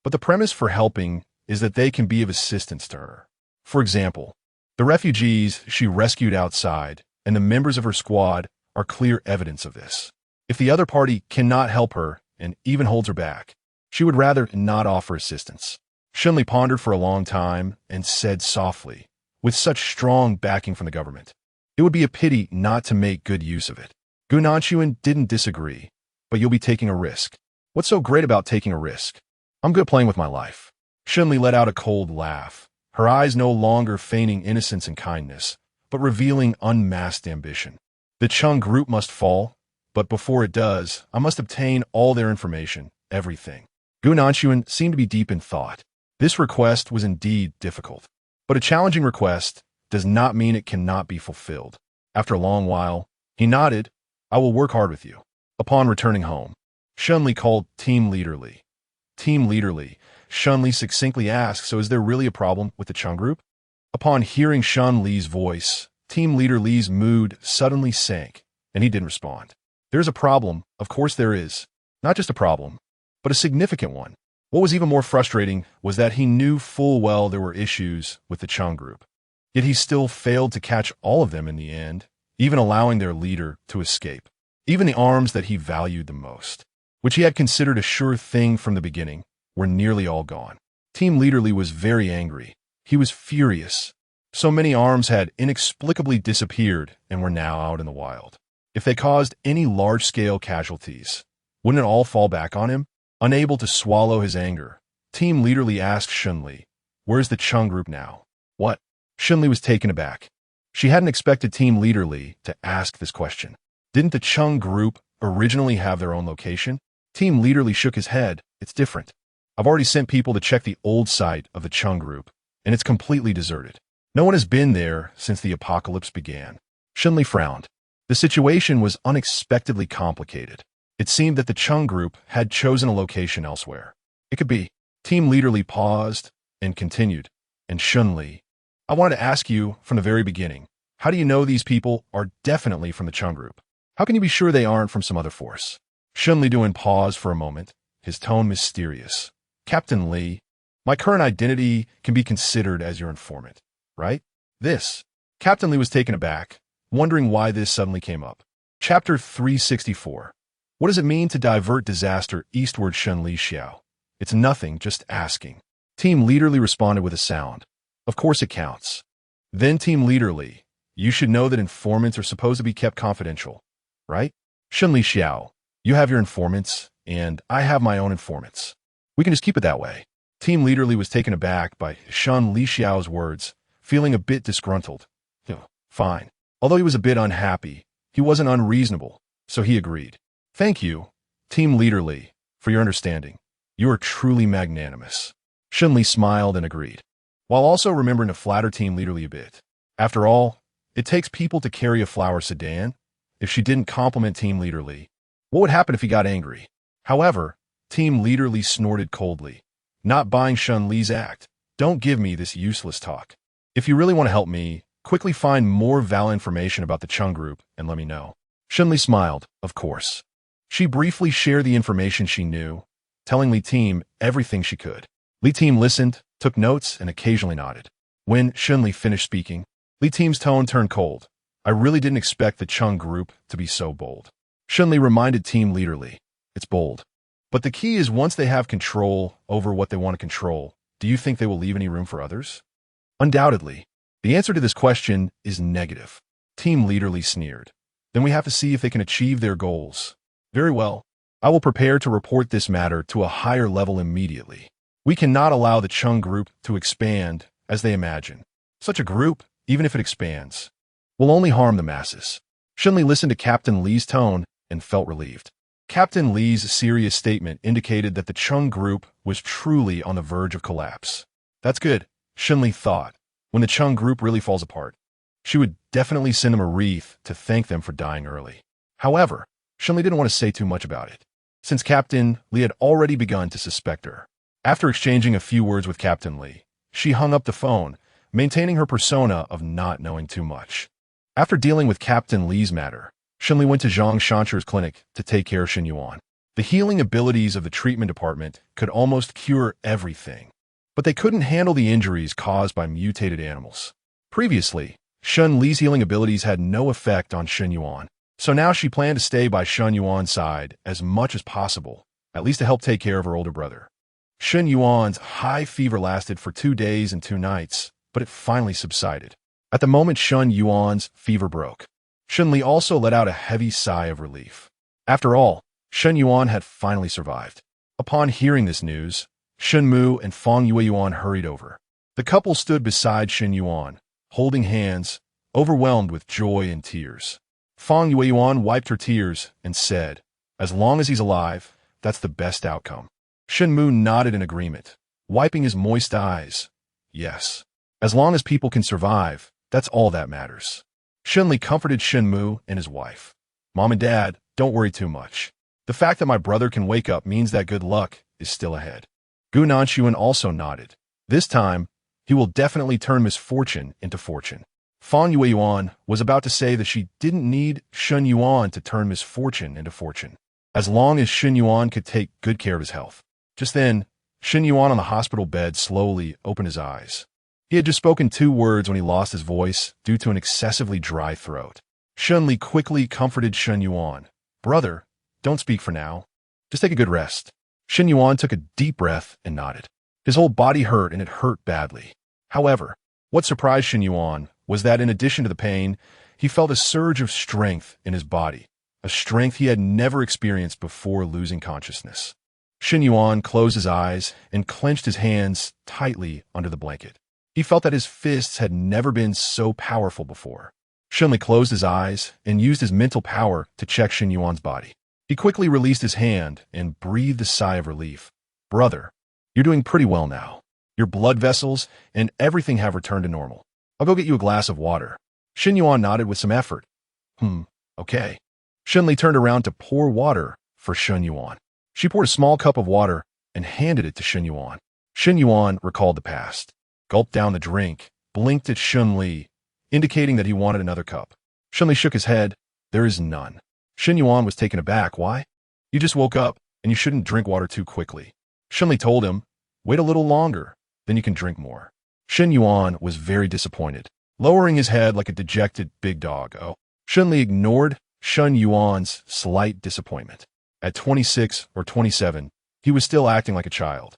but the premise for helping is that they can be of assistance to her. For example, the refugees she rescued outside and the members of her squad are clear evidence of this. If the other party cannot help her and even holds her back, she would rather not offer assistance. Shen Li pondered for a long time and said softly, with such strong backing from the government, it would be a pity not to make good use of it. Gu Nanshuan didn't disagree, but you'll be taking a risk. What's so great about taking a risk? I'm good playing with my life. Shen Li let out a cold laugh, her eyes no longer feigning innocence and kindness, but revealing unmasked ambition. The Cheng group must fall, but before it does, I must obtain all their information, everything. Gu Nanshuan seemed to be deep in thought. This request was indeed difficult, but a challenging request does not mean it cannot be fulfilled. After a long while, he nodded, I will work hard with you. Upon returning home, Shen Li called Team Leader Li. Team Leader Li, Shen Li succinctly asked, so is there really a problem with the Cheng group? Upon hearing Shen Li's voice, Team Leader Li's mood suddenly sank, and he didn't respond. There's a problem, of course there is. Not just a problem, but a significant one. What was even more frustrating was that he knew full well there were issues with the Cheng group. Yet he still failed to catch all of them in the end, even allowing their leader to escape. Even the arms that he valued the most, which he had considered a sure thing from the beginning, were nearly all gone. Team Leader Li was very angry. He was furious. So many arms had inexplicably disappeared and were now out in the wild. If they caused any large-scale casualties, wouldn't it all fall back on him? Unable to swallow his anger, Team Leader Li asked Shen Li, where's the Cheng group now? What? Shen Li was taken aback. She hadn't expected Team Leader Li to ask this question. Didn't the Cheng group originally have their own location? Team Leader Li shook his head. It's different. I've already sent people to check the old site of the Cheng group, and it's completely deserted. No one has been there since the apocalypse began. Shen Li frowned. The situation was unexpectedly complicated. It seemed that the Cheng group had chosen a location elsewhere. It could be. Team Leader Li paused and continued. And Shen Li, I wanted to ask you from the very beginning, how do you know these people are definitely from the Cheng group? How can you be sure they aren't from some other force? Shen Li paused for a moment, his tone mysterious. Captain Li, my current identity can be considered as your informant, right? This. Captain Li was taken aback, wondering why this suddenly came up. Chapter 364. What does it mean to divert disaster eastward? Shen Li Xiao. It's nothing, just asking. Team Leader Li responded with a sound. Of course it counts. Then Team Leader Li, you should know that informants are supposed to be kept confidential, right? Shen Li Xiao, you have your informants, and I have my own informants. We can just keep it that way. Team Leader Li was taken aback by Shen Li Xiao's words, feeling a bit disgruntled. Fine. Although he was a bit unhappy, he wasn't unreasonable, so he agreed. Thank you, Team Leader Li, for your understanding. You are truly magnanimous. Shen Li smiled and agreed, while also remembering to flatter Team Leader Li a bit. After all, it takes people to carry a flower sedan. If she didn't compliment Team Leader Li, what would happen if he got angry? However, Team Leader Li snorted coldly, not buying Shen Li's act. Don't give me this useless talk. If you really want to help me, quickly find more valid information about the Cheng group and let me know. Shen Li smiled, of course. She briefly shared the information she knew, telling Li Team everything she could. Li Team listened, took notes, and occasionally nodded. When Shen Li finished speaking, Li Team's tone turned cold. I really didn't expect the Cheng group to be so bold. Shen Li reminded Team Leader Li, it's bold, But the key is once they have control over what they want to control, do you think they will leave any room for others? Undoubtedly. The answer to this question is negative. Team Leader Li sneered. Then we have to see if they can achieve their goals. Very well. I will prepare to report this matter to a higher level immediately. We cannot allow the Cheng group to expand as they imagine. Such a group, even if it expands, will only harm the masses. Shen Li listened to Captain Li's tone and felt relieved. Captain Li's serious statement indicated that the Cheng group was truly on the verge of collapse. That's good, Shen Li thought. When the Cheng group really falls apart, she would definitely send them a wreath to thank them for dying early. However, Shen Li didn't want to say too much about it, since Captain Li had already begun to suspect her. After exchanging a few words with Captain Li, she hung up the phone, maintaining her persona of not knowing too much. After dealing with Captain Li's matter, Shen Li went to Zhang Shansher's clinic to take care of Shen Yuan. The healing abilities of the treatment department could almost cure everything, but they couldn't handle the injuries caused by mutated animals. Previously, Shen Li's healing abilities had no effect on Shen Yuan, so now she planned to stay by Shen Yuan's side as much as possible, at least to help take care of her older brother. Shen Yuan's high fever lasted for 2 days and 2 nights, but it finally subsided. At the moment Shen Yuan's fever broke, Shen Li also let out a heavy sigh of relief. After all, Shen Yuan had finally survived. Upon hearing this news, Shen Mu and Fang Yueyuan hurried over. The couple stood beside Shen Yuan, holding hands, overwhelmed with joy and tears. Fang Yueyuan wiped her tears and said, "As long as he's alive, that's the best outcome." Shen Mu nodded in agreement, wiping his moist eyes. Yes. As long as people can survive, that's all that matters. Shen Li comforted Shen Mu and his wife. Mom and Dad, don't worry too much. The fact that my brother can wake up means that good luck is still ahead. Gu Nanshuan also nodded. This time, he will definitely turn misfortune into fortune. Fang Yueyuan was about to say that she didn't need Shen Yuan to turn misfortune into fortune, as long as Shen Yuan could take good care of his health. Just then, Shen Yuan on the hospital bed slowly opened his eyes. He had just spoken 2 words when he lost his voice due to an excessively dry throat. Shen Li quickly comforted Shen Yuan. Brother, don't speak for now. Just take a good rest. Shen Yuan took a deep breath and nodded. His whole body hurt and it hurt badly. However, what surprised Shen Yuan was that in addition to the pain, he felt a surge of strength in his body, a strength he had never experienced before losing consciousness. Shen Yuan closed his eyes and clenched his hands tightly under the blanket. He felt that his fists had never been so powerful before. Shen Li closed his eyes and used his mental power to check Shen Yuan's body. He quickly released his hand and breathed a sigh of relief. Brother, you're doing pretty well now. Your blood vessels and everything have returned to normal. I'll go get you a glass of water. Shen Yuan nodded with some effort. Okay. Shen Li turned around to pour water for Shen Yuan. She poured a small cup of water and handed it to Shen Yuan. Shen Yuan recalled the past, gulped down the drink, blinked at Shen Li, indicating that he wanted another cup. Shen Li shook his head. There is none. Shen Yuan was taken aback. Why? You just woke up, and you shouldn't drink water too quickly. Shen Li told him, wait a little longer, then you can drink more. Shen Yuan was very disappointed, lowering his head like a dejected big dog. Shen Li ignored Shen Yuan's slight disappointment. At 26 or 27, he was still acting like a child.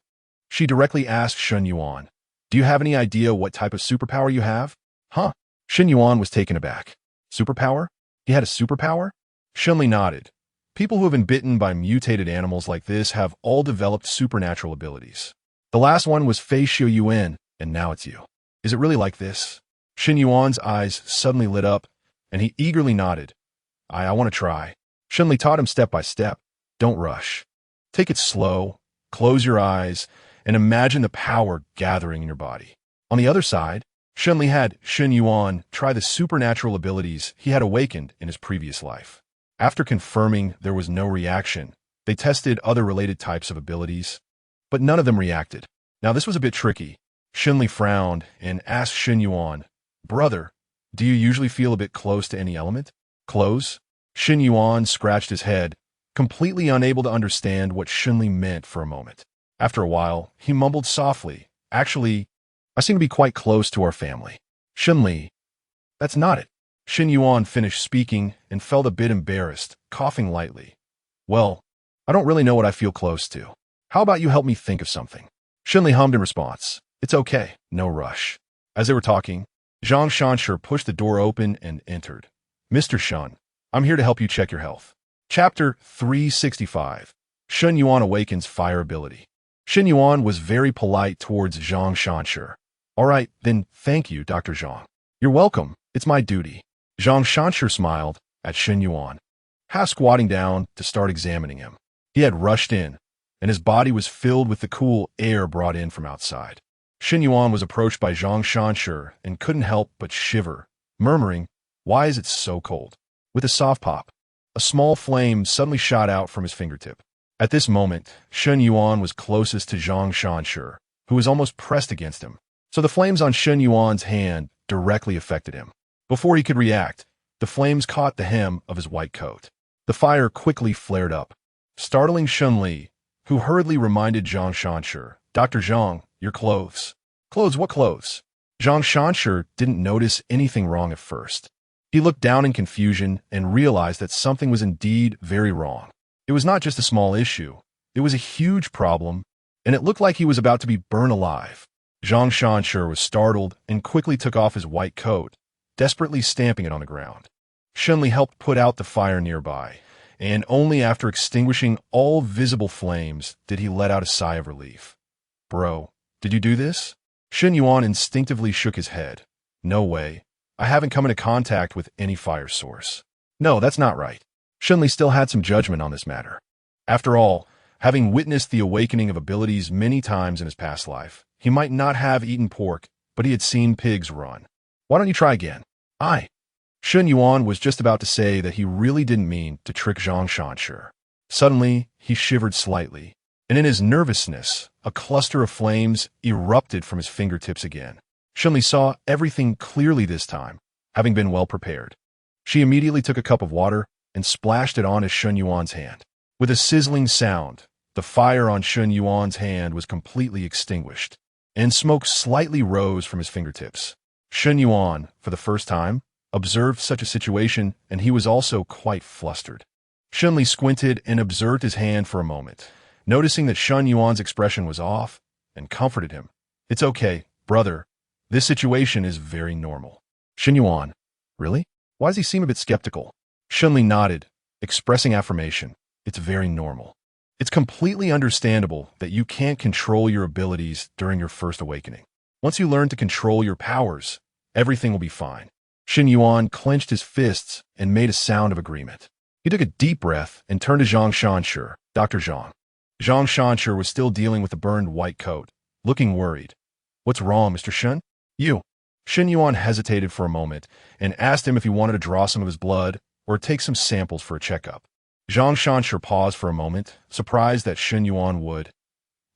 She directly asked Shen Yuan, do you have any idea what type of superpower you have? Huh? Shen Yuan was taken aback. Superpower? He had a superpower? Shen Li nodded. People who have been bitten by mutated animals like this have all developed supernatural abilities. The last one was Fei Xiu Yuan, and now it's you. Is it really like this? Shen Yuan's eyes suddenly lit up, and he eagerly nodded. I want to try. Shen Li taught him step by step. Don't rush. Take it slow, close your eyes, and imagine the power gathering in your body. On the other side, Shen Li had Shen Yuan try the supernatural abilities he had awakened in his previous life. After confirming there was no reaction, they tested other related types of abilities, but none of them reacted. Now this was a bit tricky. Shen Li frowned and asked Shen Yuan, Brother, do you usually feel a bit close to any element? Close? Shen Yuan scratched his head, completely unable to understand what Shen Li meant for a moment. After a while, he mumbled softly, Actually, I seem to be quite close to our family. Shen Li. That's not it. Shen Yuan finished speaking and felt a bit embarrassed, coughing lightly. Well, I don't really know what I feel close to. How about you help me think of something? Shen Li hummed in response. It's okay, no rush. As they were talking, Zhang Shanshi pushed the door open and entered. Mr. Shen, I'm here to help you check your health. Chapter 365. Shen Yuan awakens fire ability. Shen Yuan was very polite towards Zhang Shanshi. All right, then thank you, Dr. Zhang. You're welcome. It's my duty. Zhang Shanshi smiled at Shen Yuan, half squatting down to start examining him. He had rushed in, and his body was filled with the cool air brought in from outside. Shen Yuan was approached by Zhang Shanshi and couldn't help but shiver, murmuring, "Why is it so cold?" With a soft pop, a small flame suddenly shot out from his fingertip. At this moment, Shen Yuan was closest to Zhang Shanshi, who was almost pressed against him, so the flames on Shen Yuan's hand directly affected him. Before he could react, the flames caught the hem of his white coat. The fire quickly flared up, startling Shen Li, who hurriedly reminded Zhang Shanshi, "Dr. Zhang, your clothes." "Clothes? What clothes?" Zhang Shanshi didn't notice anything wrong at first. He looked down in confusion and realized that something was indeed very wrong. It was not just a small issue. It was a huge problem, and it looked like he was about to be burned alive. Zhang Shanshi was startled and quickly took off his white coat, desperately stamping it on the ground. Shen Li helped put out the fire nearby, and only after extinguishing all visible flames did he let out a sigh of relief. "Bro, did you do this?" Shen Yuan instinctively shook his head. "No way. I haven't come into contact with any fire source." "No, that's not right." Shen Li still had some judgment on this matter. After all, having witnessed the awakening of abilities many times in his past life, he might not have eaten pork, but he had seen pigs run. "Why don't you try again?" Shen Yuan was just about to say that he really didn't mean to trick Zhang Shanshi. Suddenly, he shivered slightly, and in his nervousness, a cluster of flames erupted from his fingertips again. Shen Li saw everything clearly this time, having been well prepared. She immediately took a cup of water and splashed it onto Shen Yuan's hand. With a sizzling sound, the fire on Shen Yuan's hand was completely extinguished, and smoke slightly rose from his fingertips. Shen Yuan, for the first time, observed such a situation, and he was also quite flustered. Shen Li squinted and observed his hand for a moment, noticing that Shen Yuan's expression was off, and comforted him. "It's okay, brother. This situation is very normal." Shen Yuan, "Really? Why does he seem a bit skeptical?" Shen Li nodded, expressing affirmation. "It's very normal. It's completely understandable that you can't control your abilities during your first awakening. Once you learn to control your powers, everything will be fine." Shen Yuan clenched his fists and made a sound of agreement. He took a deep breath and turned to Zhang Shanshi, "Dr. Zhang." Zhang Shanshi was still dealing with the burned white coat, looking worried. "What's wrong, Mr. Shen?" "You." Shen Yuan hesitated for a moment and asked him if he wanted to draw some of his blood or take some samples for a checkup. Zhang Shanshi paused for a moment, surprised that Shen Yuan would.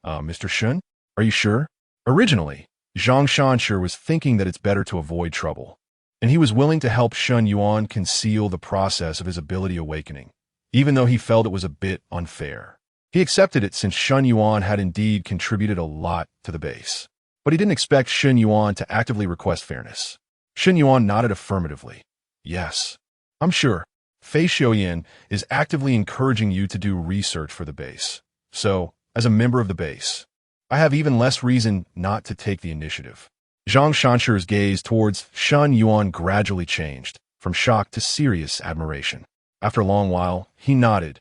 Mr. Shen, are you sure?" Originally, Zhang Shanshi was thinking that it's better to avoid trouble, and he was willing to help Shen Yuan conceal the process of his ability awakening, even though he felt it was a bit unfair. He accepted it since Shen Yuan had indeed contributed a lot to the base, but he didn't expect Shen Yuan to actively request fairness. Shen Yuan nodded affirmatively. "Yes, I'm sure. Fei Xiuyan is actively encouraging you to do research for the base, so, as a member of the base, I have even less reason not to take the initiative." Zhang Shanshi's gaze towards Shen Yuan gradually changed, from shock to serious admiration. After a long while, he nodded.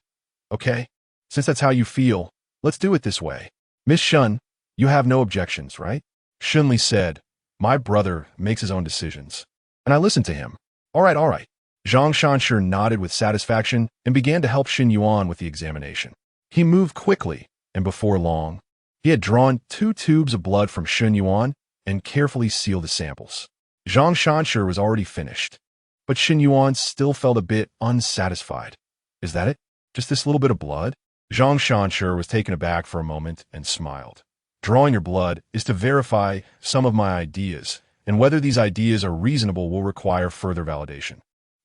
"Okay, since that's how you feel, let's do it this way. Miss Shen, you have no objections, right?" Shen Li said, "My brother makes his own decisions, and I listen to him." All right. Zhang Shanshi nodded with satisfaction and began to help Shen Yuan with the examination. He moved quickly, and before long, he had drawn 2 tubes of blood from Shen Yuan and carefully sealed the samples. Zhang Shanshi was already finished, but Shen Yuan still felt a bit unsatisfied. "Is that it? Just this little bit of blood?" Zhang Shanshi was taken aback for a moment and smiled. "Drawing your blood is to verify some of my ideas, and whether these ideas are reasonable will require further validation."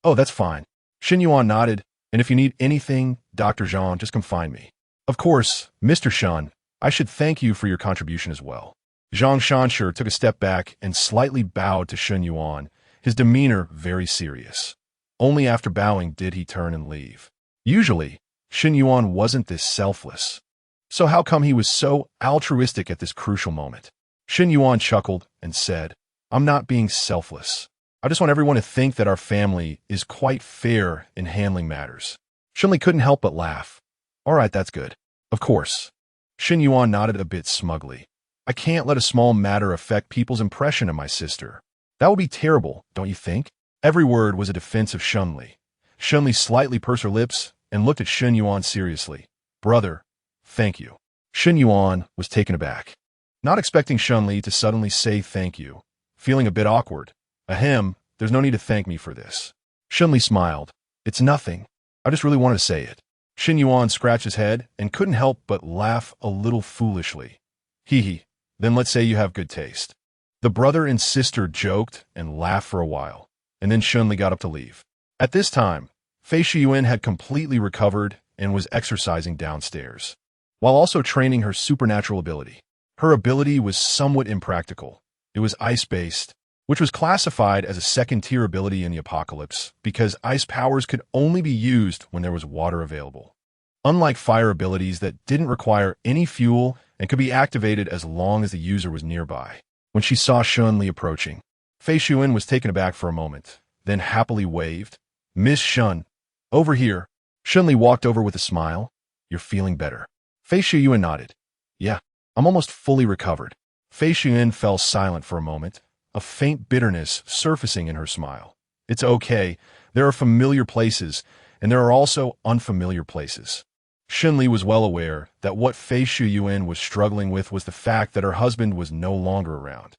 "Oh, that's fine." Shen Yuan nodded, "And if you need anything, Dr. Zhang, just come find me." "Of course, Mr. Shen, I should thank you for your contribution as well." Zhang Shanshi took a step back and slightly bowed to Shen Yuan, his demeanor very serious. Only after bowing did he turn and leave. Usually, Shen Yuan wasn't this selfless. So how come he was so altruistic at this crucial moment? Shen Yuan chuckled and said, I'm not being selfless. I just want everyone to think that our family is quite fair in handling matters. Shen Li couldn't help but laugh. All right, that's good. Of course. Shen Yuan nodded a bit smugly. I can't let a small matter affect people's impression of my sister. That would be terrible, don't you think? Every word was a defense of Shen Li. Shen Li slightly pursed her lips and looked at Shen Yuan seriously. Brother, thank you. Shen Yuan was taken aback, not expecting Shen Li to suddenly say thank you, feeling a bit awkward. Ahem, there's no need to thank me for this. Shen Li smiled. It's nothing. I just really wanted to say it. Shen Yuan scratched his head and couldn't help but laugh a little foolishly. Hee, then let's say you have good taste. The brother and sister joked and laughed for a while, and then Shen Li got up to leave. At this time, Fei Shiyuan had completely recovered and was exercising downstairs, while also training her supernatural ability. Her ability was somewhat impractical. It was ice-based, which was classified as a second-tier ability in the apocalypse because ice powers could only be used when there was water available. Unlike fire abilities that didn't require any fuel and could be activated as long as the user was nearby. When she saw Shen Li approaching, Fei Shiyuan was taken aback for a moment, then happily waved. Miss Shen, over here. Shen Li walked over with a smile. You're feeling better. Fei Shiyuan nodded. Yeah, I'm almost fully recovered. Fei Shiyuan fell silent for a moment, a faint bitterness surfacing in her smile. It's okay. There are familiar places, and there are also unfamiliar places. Shen Li was well aware that what Fei Shiyuan was struggling with was the fact that her husband was no longer around.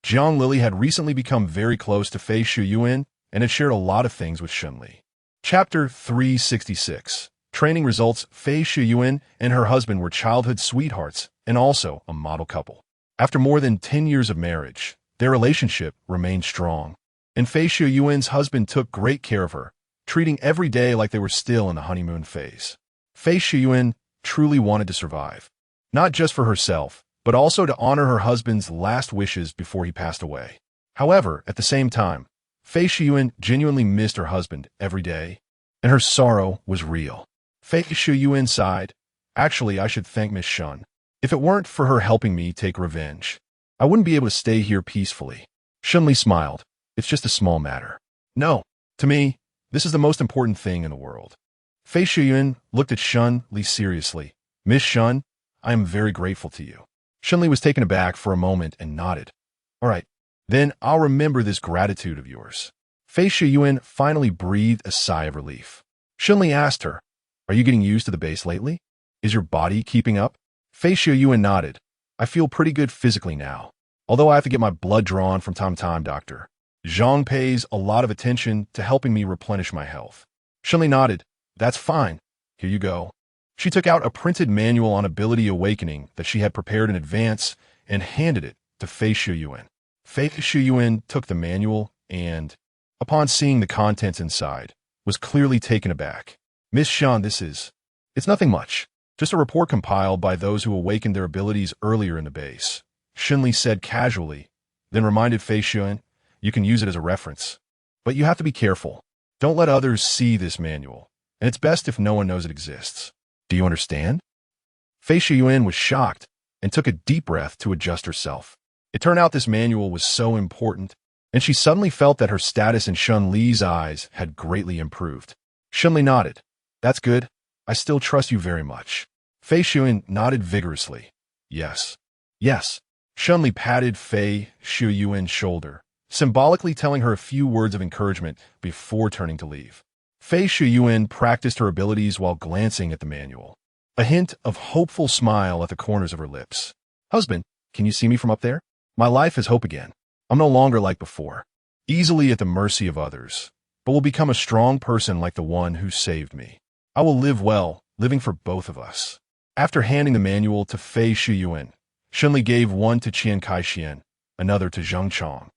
Jiang Lily had recently become very close to Fei Shiyuan and had shared a lot of things with Shen Li. Chapter 366. Training results. Fei Shiyuan and her husband were childhood sweethearts and also a model couple. After more than 10 years of marriage, their relationship remained strong, and Fei Shiyuan's husband took great care of her, treating every day like they were still in the honeymoon phase. Fei Shiyuan truly wanted to survive, not just for herself, but also to honor her husband's last wishes before he passed away. However, at the same time, Fei Shiyuan genuinely missed her husband every day, and her sorrow was real. Fei Shiyuan sighed. Actually, I should thank Miss Shen. If it weren't for her helping me take revenge, I wouldn't be able to stay here peacefully. Shen Li smiled. It's just a small matter. No, to me, this is the most important thing in the world. Fei Shiyuan looked at Shen Li seriously. Miss Shen, I am very grateful to you. Shen Li was taken aback for a moment and nodded. All right, then I'll remember this gratitude of yours. Fei Shiyuan finally breathed a sigh of relief. Shen Li asked her, Are you getting used to the base lately? Is your body keeping up? Fei Shiyuan nodded. I feel pretty good physically now, although I have to get my blood drawn from time to time, doctor. Zhang pays a lot of attention to helping me replenish my health. Shen Li nodded. That's fine. Here you go. She took out a printed manual on ability awakening that she had prepared in advance and handed it to Fei Shiyuan. Fei Shiyuan took the manual and, upon seeing the contents inside, was clearly taken aback. Miss Shen, it's nothing much. Just a report compiled by those who awakened their abilities earlier in the base. Shen Li said casually, then reminded Fei Shiyuan, you can use it as a reference. But you have to be careful. Don't let others see this manual, and it's best if no one knows it exists. Do you understand? Fei Shiyuan was shocked and took a deep breath to adjust herself. It turned out this manual was so important, and she suddenly felt that her status in Shen Li's eyes had greatly improved. Shen Li nodded. That's good. I still trust you very much. Fei Shiyuan nodded vigorously. Yes. Yes. Shen Li patted Fei Shiyuan's shoulder, symbolically telling her a few words of encouragement before turning to leave. Fei Shiyuan practiced her abilities while glancing at the manual, a hint of hopeful smile at the corners of her lips. Husband, can you see me from up there? My life has hope again. I'm no longer like before, easily at the mercy of others, but will become a strong person like the one who saved me. I will live well, living for both of us. After handing the manual to Fei Shiyuan, Shen Li gave one to Qian Kaixian, another to Zhang Chong,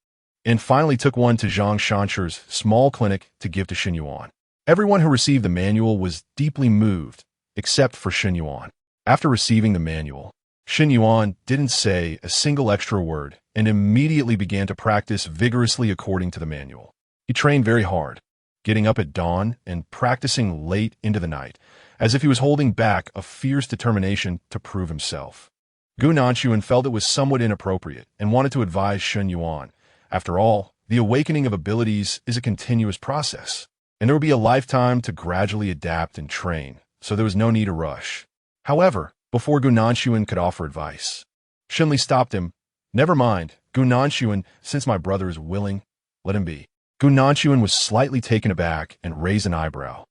and finally took one to Zhang Shancher's small clinic to give to Shen Yuan. Everyone who received the manual was deeply moved, except for Shen Yuan. After receiving the manual, Shen Yuan didn't say a single extra word and immediately began to practice vigorously according to the manual. He trained very hard, getting up at dawn and practicing late into the night, as if he was holding back a fierce determination to prove himself. Gu Nanshuan felt it was somewhat inappropriate and wanted to advise Shen Yuan. After all, the awakening of abilities is a continuous process, and there would be a lifetime to gradually adapt and train, so there was no need to rush. However, before Gu Nanshuan could offer advice, Shen Li stopped him. "Never mind, Gu Nanshuan, since my brother is willing, let him be." Gu Nanshuan was slightly taken aback and raised an eyebrow.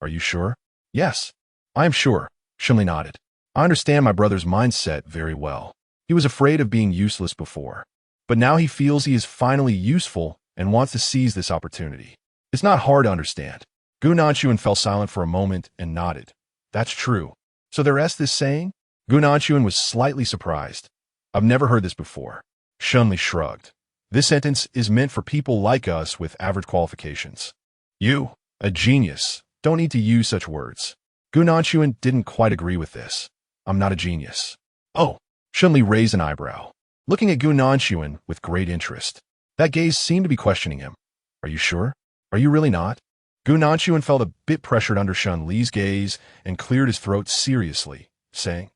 "Are you sure?" "Yes, I am sure," Shen Li nodded. "I understand my brother's mindset very well. He was afraid of being useless before, but now he feels he is finally useful and wants to seize this opportunity. It's not hard to understand." Gu Nanshuan fell silent for a moment and nodded. "That's true. So the rest is saying?" Gu Nanshuan was slightly surprised. "I've never heard this before." Shen Li shrugged. "This sentence is meant for people like us with average qualifications. You, a genius, don't need to use such words." Gu Nanshuan didn't quite agree with this. "I'm not a genius." "Oh." Shen Li raised an eyebrow, looking at Gu Nanshuan with great interest. That gaze seemed to be questioning him. "Are you sure? Are you really not?" Gu Nanshuan felt a bit pressured under Shen Li's gaze and cleared his throat seriously, saying,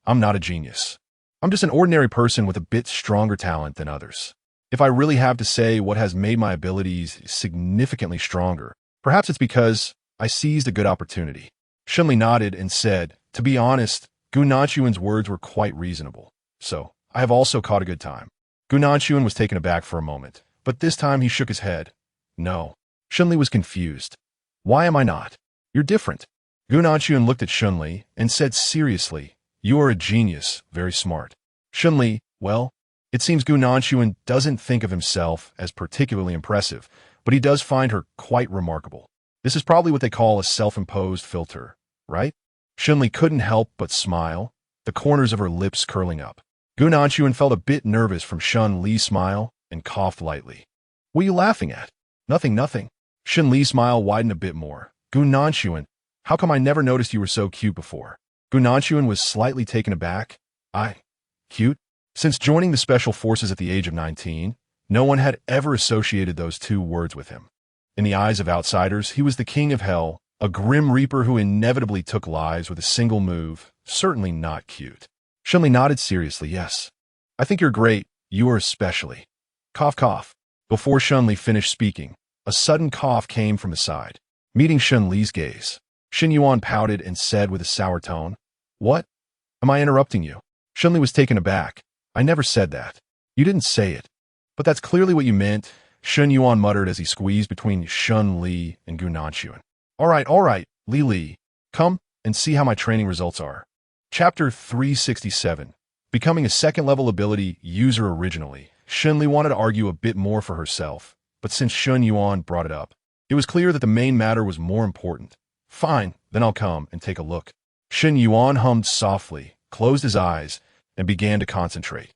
"I'm not a genius. I'm just an ordinary person with a bit stronger talent than others. If I really have to say what has made my abilities significantly stronger, perhaps it's because I seized a good opportunity." Shen Li nodded and said, "To be honest, Gu Nanshuan's words were quite reasonable, so I have also caught a good time." Gu Nanshuan was taken aback for a moment, but this time he shook his head. "No." Shen Li was confused. "Why am I not? You're different." Gu Nanshuan looked at Shen Li and said seriously, "You are a genius, very smart." Shen Li, well, it seems Gu Nanshuan doesn't think of himself as particularly impressive, but he does find her quite remarkable. This is probably what they call a self-imposed filter, right? Shen Li couldn't help but smile, the corners of her lips curling up. Gu Nanshuan felt a bit nervous from Shen Li's smile and coughed lightly. "What are you laughing at?" "Nothing, nothing." Shen Li's smile widened a bit more. "Gu Nanshuan, how come I never noticed you were so cute before?" Gu Nanshuan was slightly taken aback. Cute? Since joining the Special Forces at the age of 19, no one had ever associated those two words with him. In the eyes of outsiders, he was the king of hell, a grim reaper who inevitably took lives with a single move, certainly not cute. Shen Li nodded seriously, "Yes. I think you're great, you are especially." Cough, cough. Before Shen Li finished speaking, a sudden cough came from his side, meeting Shen Li's gaze. Shen Yuan pouted and said with a sour tone, "What? Am I interrupting you?" Shen Li was taken aback. "I never said that." "You didn't say it. But that's clearly what you meant," Shen Yuan muttered as he squeezed between Shen Li and Gu Nanshuan. All right, Li. Come and see how my training results are." Chapter 367. Becoming a second-level ability user originally, Shen Li wanted to argue a bit more for herself, but since Shen Yuan brought it up, it was clear that the main matter was more important. "Fine, then I'll come and take a look." Shen Yuan hummed softly, closed his eyes, and began to concentrate.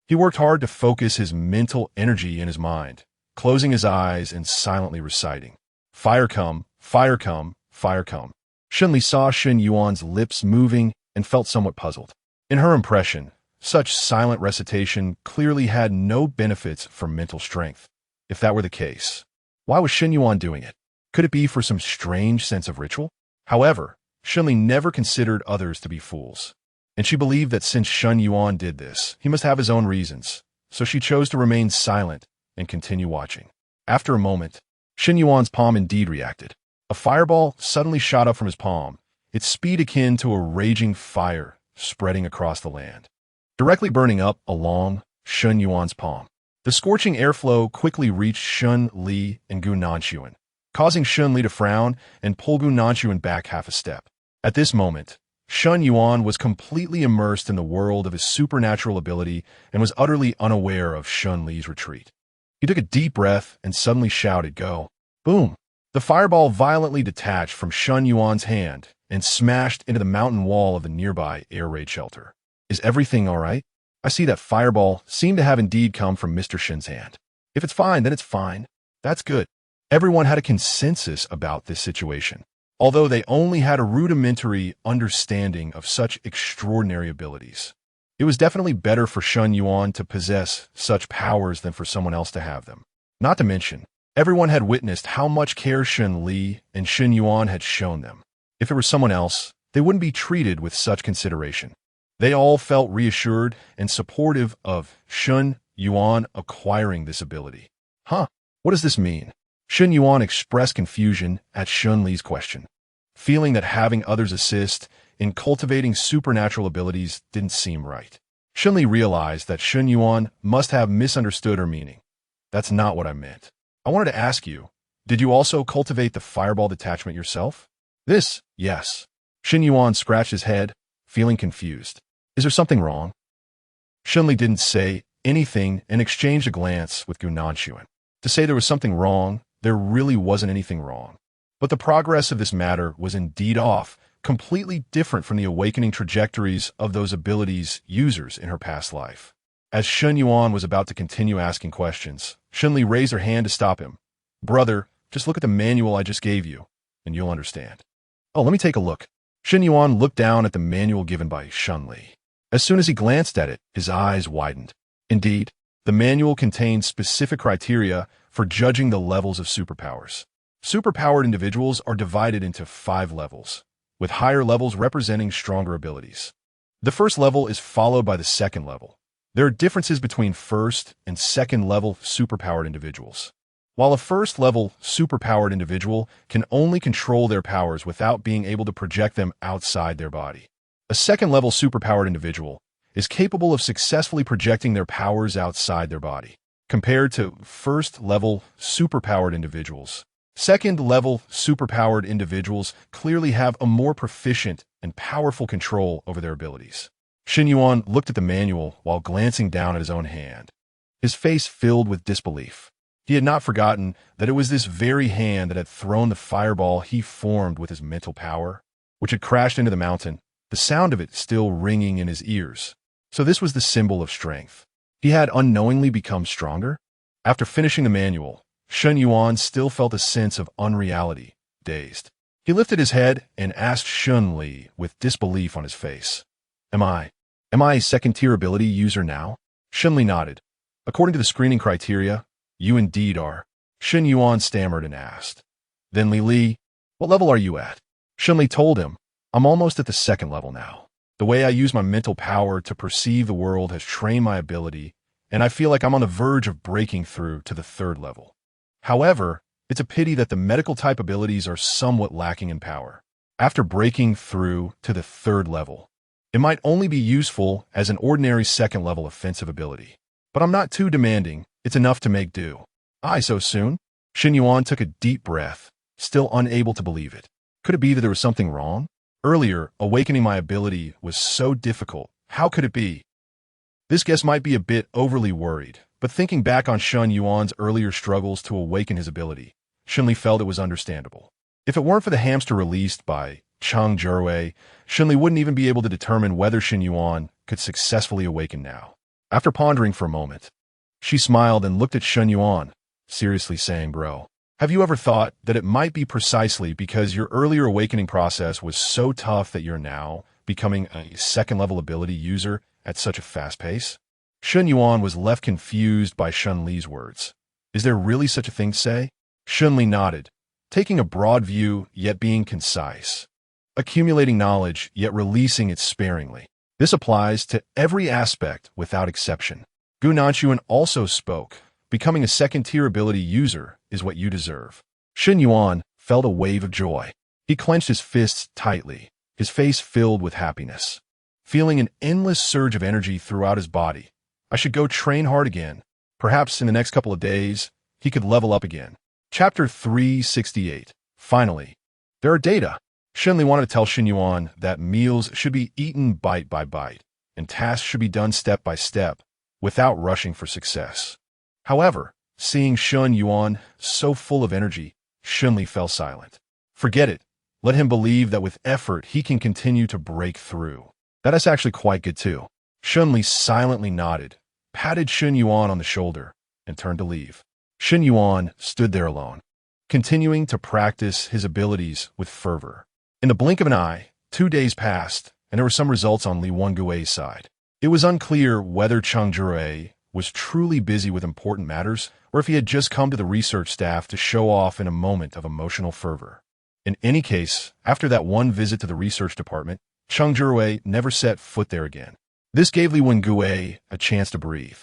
He worked hard to focus his mental energy in his mind, closing his eyes and silently reciting, "Fire come, fire come, fire come." Shen Li saw Shen Yuan's lips moving and felt somewhat puzzled. In her impression, such silent recitation clearly had no benefits for mental strength. If that were the case, why was Shen Yuan doing it? Could it be for some strange sense of ritual? However, Shen Li never considered others to be fools, and she believed that since Shen Yuan did this, he must have his own reasons, so she chose to remain silent and continue watching. After a moment, Shen Yuan's palm indeed reacted. A fireball suddenly shot up from his palm, its speed akin to a raging fire spreading across the land, directly burning up along Shen Yuan's palm. The scorching airflow quickly reached Shen Li and Gu Nanshuan, causing Shen Li to frown and pull Gu Nanshuan back half a step. At this moment, Shen Yuan was completely immersed in the world of his supernatural ability and was utterly unaware of Shen Li's retreat. He took a deep breath and suddenly shouted, "Go!" Boom! The fireball violently detached from Shen Yuan's hand and smashed into the mountain wall of the nearby air raid shelter. "Is everything all right? I see that fireball seemed to have indeed come from Mr. Shen's hand. If it's fine, then it's fine. That's good." Everyone had a consensus about this situation, although they only had a rudimentary understanding of such extraordinary abilities. It was definitely better for Shen Yuan to possess such powers than for someone else to have them. Not to mention, everyone had witnessed how much care Shen Li and Shen Yuan had shown them. If it were someone else, they wouldn't be treated with such consideration. They all felt reassured and supportive of Shen Yuan acquiring this ability. Huh? What does this mean? Shen Yuan expressed confusion at Shen Li's question, feeling that having others assist in cultivating supernatural abilities didn't seem right. Shen Li realized that Shen Yuan must have misunderstood her meaning. That's not what I meant. I wanted to ask you, did you also cultivate the fireball detachment yourself? Yes. Shen Yuan scratched his head, feeling confused. Is there something wrong? Shen Li didn't say anything and exchanged a glance with Gao Minguan. To say there was something wrong, there really wasn't anything wrong. But the progress of this matter was indeed off, completely different from the awakening trajectories of those abilities' users in her past life. As Shen Yuan was about to continue asking questions, Shen Li raised her hand to stop him. Brother, just look at the manual I just gave you, and you'll understand. Oh, let me take a look. Shen Yuan looked down at the manual given by Shen Li. As soon as he glanced at it, his eyes widened. Indeed, the manual contained specific criteria for judging the levels of superpowers. Superpowered individuals are divided into 5 levels, with higher levels representing stronger abilities. The first level is followed by the second level. There are differences between first and second level superpowered individuals. While a first-level superpowered individual can only control their powers without being able to project them outside their body, a second-level superpowered individual is capable of successfully projecting their powers outside their body. Compared to first-level superpowered individuals, second-level superpowered individuals clearly have a more proficient and powerful control over their abilities. Shen Yuan looked at the manual while glancing down at his own hand. His face filled with disbelief. He had not forgotten that it was this very hand that had thrown the fireball he formed with his mental power, which had crashed into the mountain, the sound of it still ringing in his ears. So this was the symbol of strength. He had unknowingly become stronger? After finishing the manual, Shen Yuan still felt a sense of unreality, dazed. He lifted his head and asked Shen Li with disbelief on his face. Am I a second-tier ability user now? Shen Li nodded. According to the screening criteria, you indeed are. Shen Yuan stammered and asked. Then Li, what level are you at? Shen Li told him, I'm almost at the second level now. The way I use my mental power to perceive the world has trained my ability, and I feel like I'm on the verge of breaking through to the third level. However, it's a pity that the medical type abilities are somewhat lacking in power. After breaking through to the third level, it might only be useful as an ordinary second level offensive ability. But I'm not too demanding. It's enough to make do. So soon? Shen Yuan took a deep breath, still unable to believe it. Could it be that there was something wrong? Earlier, awakening my ability was so difficult. How could it be? This guess might be a bit overly worried, but thinking back on Shen Yuan's earlier struggles to awaken his ability, Shen Li felt it was understandable. If it weren't for the hamster released by Cheng Jiarui, Shen Li wouldn't even be able to determine whether Shen Yuan could successfully awaken now. After pondering for a moment, she smiled and looked at Shen Yuan, seriously saying, Bro, have you ever thought that it might be precisely because your earlier awakening process was so tough that you're now becoming a second-level ability user at such a fast pace? Shen Yuan was left confused by Shen Li's words. Is there really such a thing to say? Shen Li nodded, taking a broad view yet being concise, accumulating knowledge yet releasing it sparingly. This applies to every aspect without exception. Gao Minguan also spoke. Becoming a second-tier ability user is what you deserve. Shen Yuan felt a wave of joy. He clenched his fists tightly, his face filled with happiness, feeling an endless surge of energy throughout his body. I should go train hard again. Perhaps in the next couple of days, he could level up again. Chapter 368. Finally, there are data. Shen Li wanted to tell Shen Yuan that meals should be eaten bite by bite, and tasks should be done step by step, without rushing for success. However, seeing Shen Yuan so full of energy, Shen Li fell silent. Forget it. Let him believe that with effort he can continue to break through. That is actually quite good too. Shen Li silently nodded, patted Shen Yuan on the shoulder, and turned to leave. Shen Yuan stood there alone, continuing to practice his abilities with fervor. In the blink of an eye, 2 days passed, and there were some results on Li Wengui's side. It was unclear whether Cheng Jiarui was truly busy with important matters or if he had just come to the research staff to show off in a moment of emotional fervor. In any case, after that one visit to the research department, Cheng Jiarui never set foot there again. This gave Li Wengue a chance to breathe.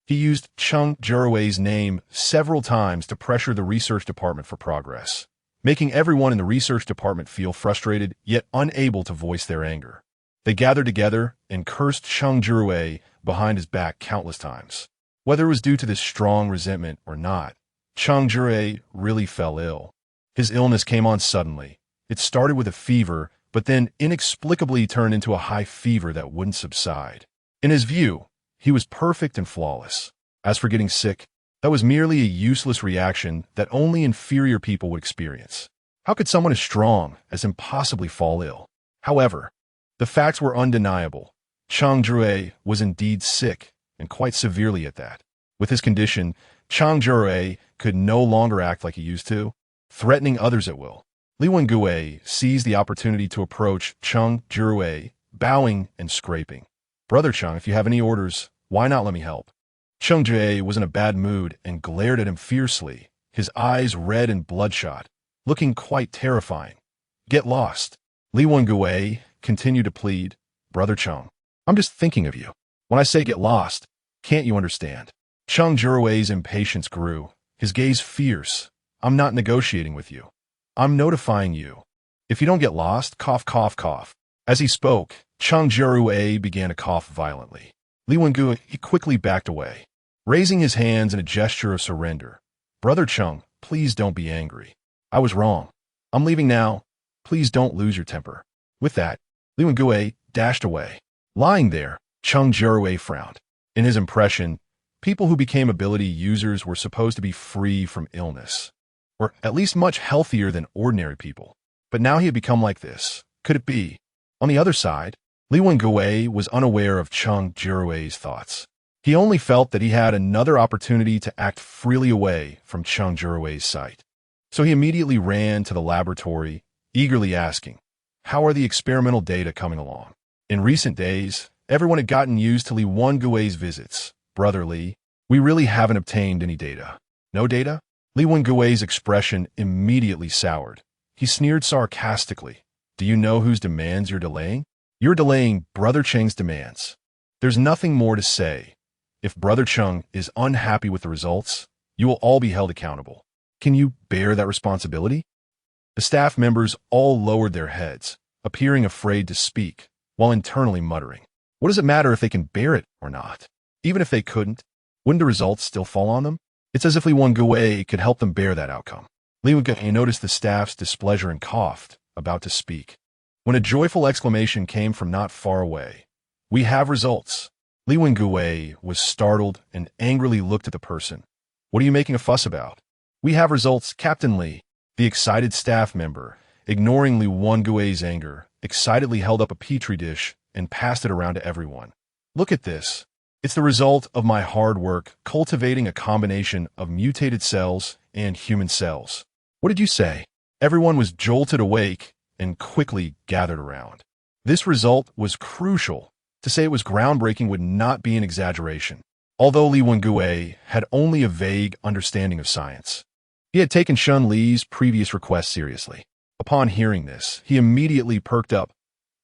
He used Cheng Jiarui's name several times to pressure the research department for progress, making everyone in the research department feel frustrated yet unable to voice their anger. They gathered together and cursed Cheng Jiarui behind his back countless times. Whether it was due to this strong resentment or not, Cheng Jiarui really fell ill. His illness came on suddenly. It started with a fever, but then inexplicably turned into a high fever that wouldn't subside. In his view, he was perfect and flawless. As for getting sick, that was merely a useless reaction that only inferior people would experience. How could someone as strong as him possibly fall ill? However, the facts were undeniable. Cheng Jiarui was indeed sick, and quite severely at that. With his condition, Cheng Jiarui could no longer act like he used to, threatening others at will. Li Wengue seized the opportunity to approach Cheng Jiarui, bowing and scraping. "Brother Cheng, if you have any orders, why not let me help?" Cheng Jiarui was in a bad mood and glared at him fiercely, his eyes red and bloodshot, looking quite terrifying. "Get lost." Li Wengue continued to plead. "Brother Cheng, I'm just thinking of you. When I say get lost, can't you understand?" Cheng Jiarui's impatience grew, his gaze fierce. "I'm not negotiating with you. I'm notifying you. If you don't get lost, cough, cough, cough." As he spoke, Cheng Jiarui began to cough violently. Li Wengue quickly backed away, raising his hands in a gesture of surrender. "Brother Cheng, please don't be angry. I was wrong. I'm leaving now. Please don't lose your temper." With that, Li Wengue dashed away. Lying there, Cheng Jiarui frowned. In his impression, people who became ability users were supposed to be free from illness, or at least much healthier than ordinary people. But now he had become like this. Could it be? On the other side, Li Wengue was unaware of Cheng Jiarui's thoughts. He only felt that he had another opportunity to act freely away from Cheng Jiarui's sight. So he immediately ran to the laboratory, eagerly asking, "How are the experimental data coming along?" In recent days, everyone had gotten used to Li Wengue's visits. "Brother Li, we really haven't obtained any data." "No data?" Li Wengue's expression immediately soured. He sneered sarcastically. "Do you know whose demands you're delaying? You're delaying Brother Cheng's demands. There's nothing more to say. If Brother Cheng is unhappy with the results, you will all be held accountable. Can you bear that responsibility?" The staff members all lowered their heads, appearing afraid to speak, while internally muttering, "What does it matter if they can bear it or not? Even if they couldn't, wouldn't the results still fall on them?" It's as if Li Wengue could help them bear that outcome. Li Wengue noticed the staff's displeasure and coughed, about to speak, when a joyful exclamation came from not far away. "We have results." Li Wengue was startled and angrily looked at the person. "What are you making a fuss about?" "We have results, Captain Li." The excited staff member, ignoring Li Wengue's anger, excitedly held up a petri dish and passed it around to everyone. "Look at this. It's the result of my hard work cultivating a combination of mutated cells and human cells." "What did you say?" Everyone was jolted awake and quickly gathered around. This result was crucial. To say it was groundbreaking would not be an exaggeration. Although Li Wengue had only a vague understanding of science, he had taken Shen Li's previous request seriously. Upon hearing this, he immediately perked up.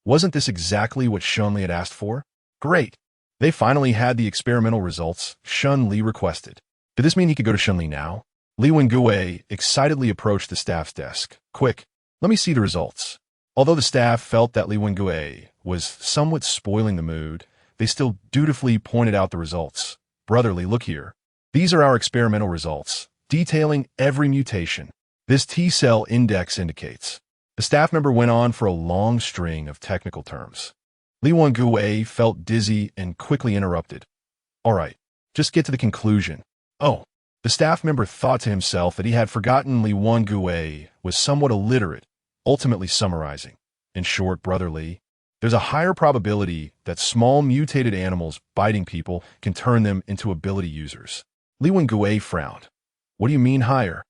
Wasn't this exactly what Shen Li had asked for? Great. They finally had the experimental results Shen Li requested. Did this mean he could go to Shen Li now? Li Wengue excitedly approached the staff's desk. "Quick, let me see the results." Although the staff felt that Li Wengue was somewhat spoiling the mood, they still dutifully pointed out the results. "Brother Li, look here. These are our experimental results, detailing every mutation. This T-cell index indicates." The staff member went on for a long string of technical terms. Li Wengue felt dizzy and quickly interrupted. "All right, just get to the conclusion." "Oh." The staff member thought to himself that he had forgotten Li Wengue was somewhat illiterate, ultimately summarizing. "In short, Brother Li, there's a higher probability that small mutated animals biting people can turn them into ability users." Li Wengue frowned. "What do you mean higher?"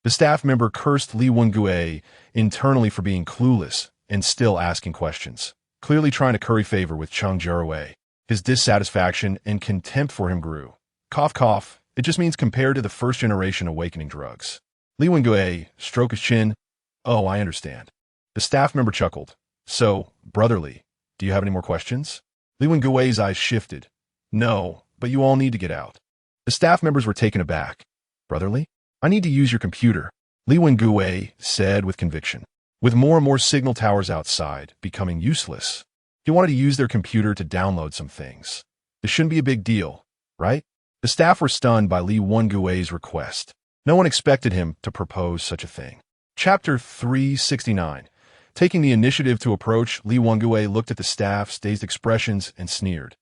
The staff member cursed Li Wengue internally for being clueless and still asking questions, clearly trying to curry favor with Cheng Jiarui. His dissatisfaction and contempt for him grew. "Cough, cough. It just means compared to the first-generation awakening drugs." Li Wengue stroked his chin. Oh, I understand. The staff member chuckled. So, brotherly, do you have any more questions? Li Wengui's eyes shifted. No, but you all need to get out. The staff members were taken aback. Brotherly? I need to use your computer, Li Wengui said with conviction. With more and more signal towers outside, becoming useless, he wanted to use their computer to download some things. This shouldn't be a big deal, right? The staff were stunned by Li Wengui's request. No one expected him to propose such a thing. Chapter 369. Taking the initiative to approach, Li Wengui looked at the staff's dazed expressions and sneered.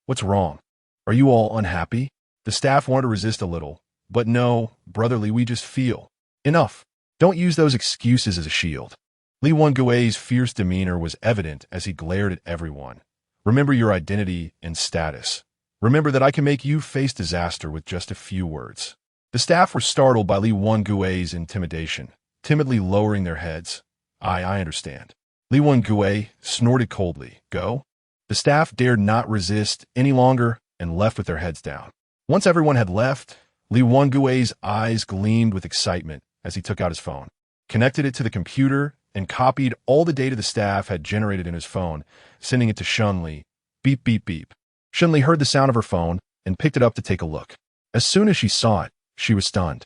What's wrong? Are you all unhappy? The staff wanted to resist a little, but no, brotherly, we just feel. Enough. Don't use those excuses as a shield. Li Wengui's fierce demeanor was evident as he glared at everyone. Remember your identity and status. Remember that I can make you face disaster with just a few words. The staff were startled by Li Wengui's intimidation, timidly lowering their heads. I understand. Li Wengui snorted coldly. Go? The staff dared not resist any longer and left with their heads down. Once everyone had left, Li Wengui's eyes gleamed with excitement as he took out his phone, connected it to the computer, and copied all the data the staff had generated in his phone, sending it to Shen Li. Beep, beep, beep. Shen Li heard the sound of her phone and picked it up to take a look. As soon as she saw it, she was stunned.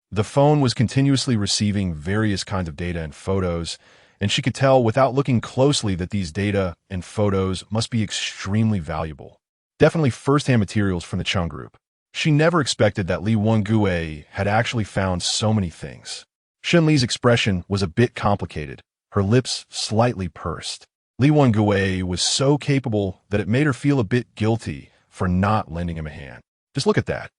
The phone was continuously receiving various kinds of data and photos, and she could tell without looking closely that these data and photos must be extremely valuable. Definitely first-hand materials from the Cheng group. She never expected that Li Wengui had actually found so many things. Shen Li's expression was a bit complicated, her lips slightly pursed. Li Wengui was so capable that it made her feel a bit guilty for not lending him a hand. Just look at that.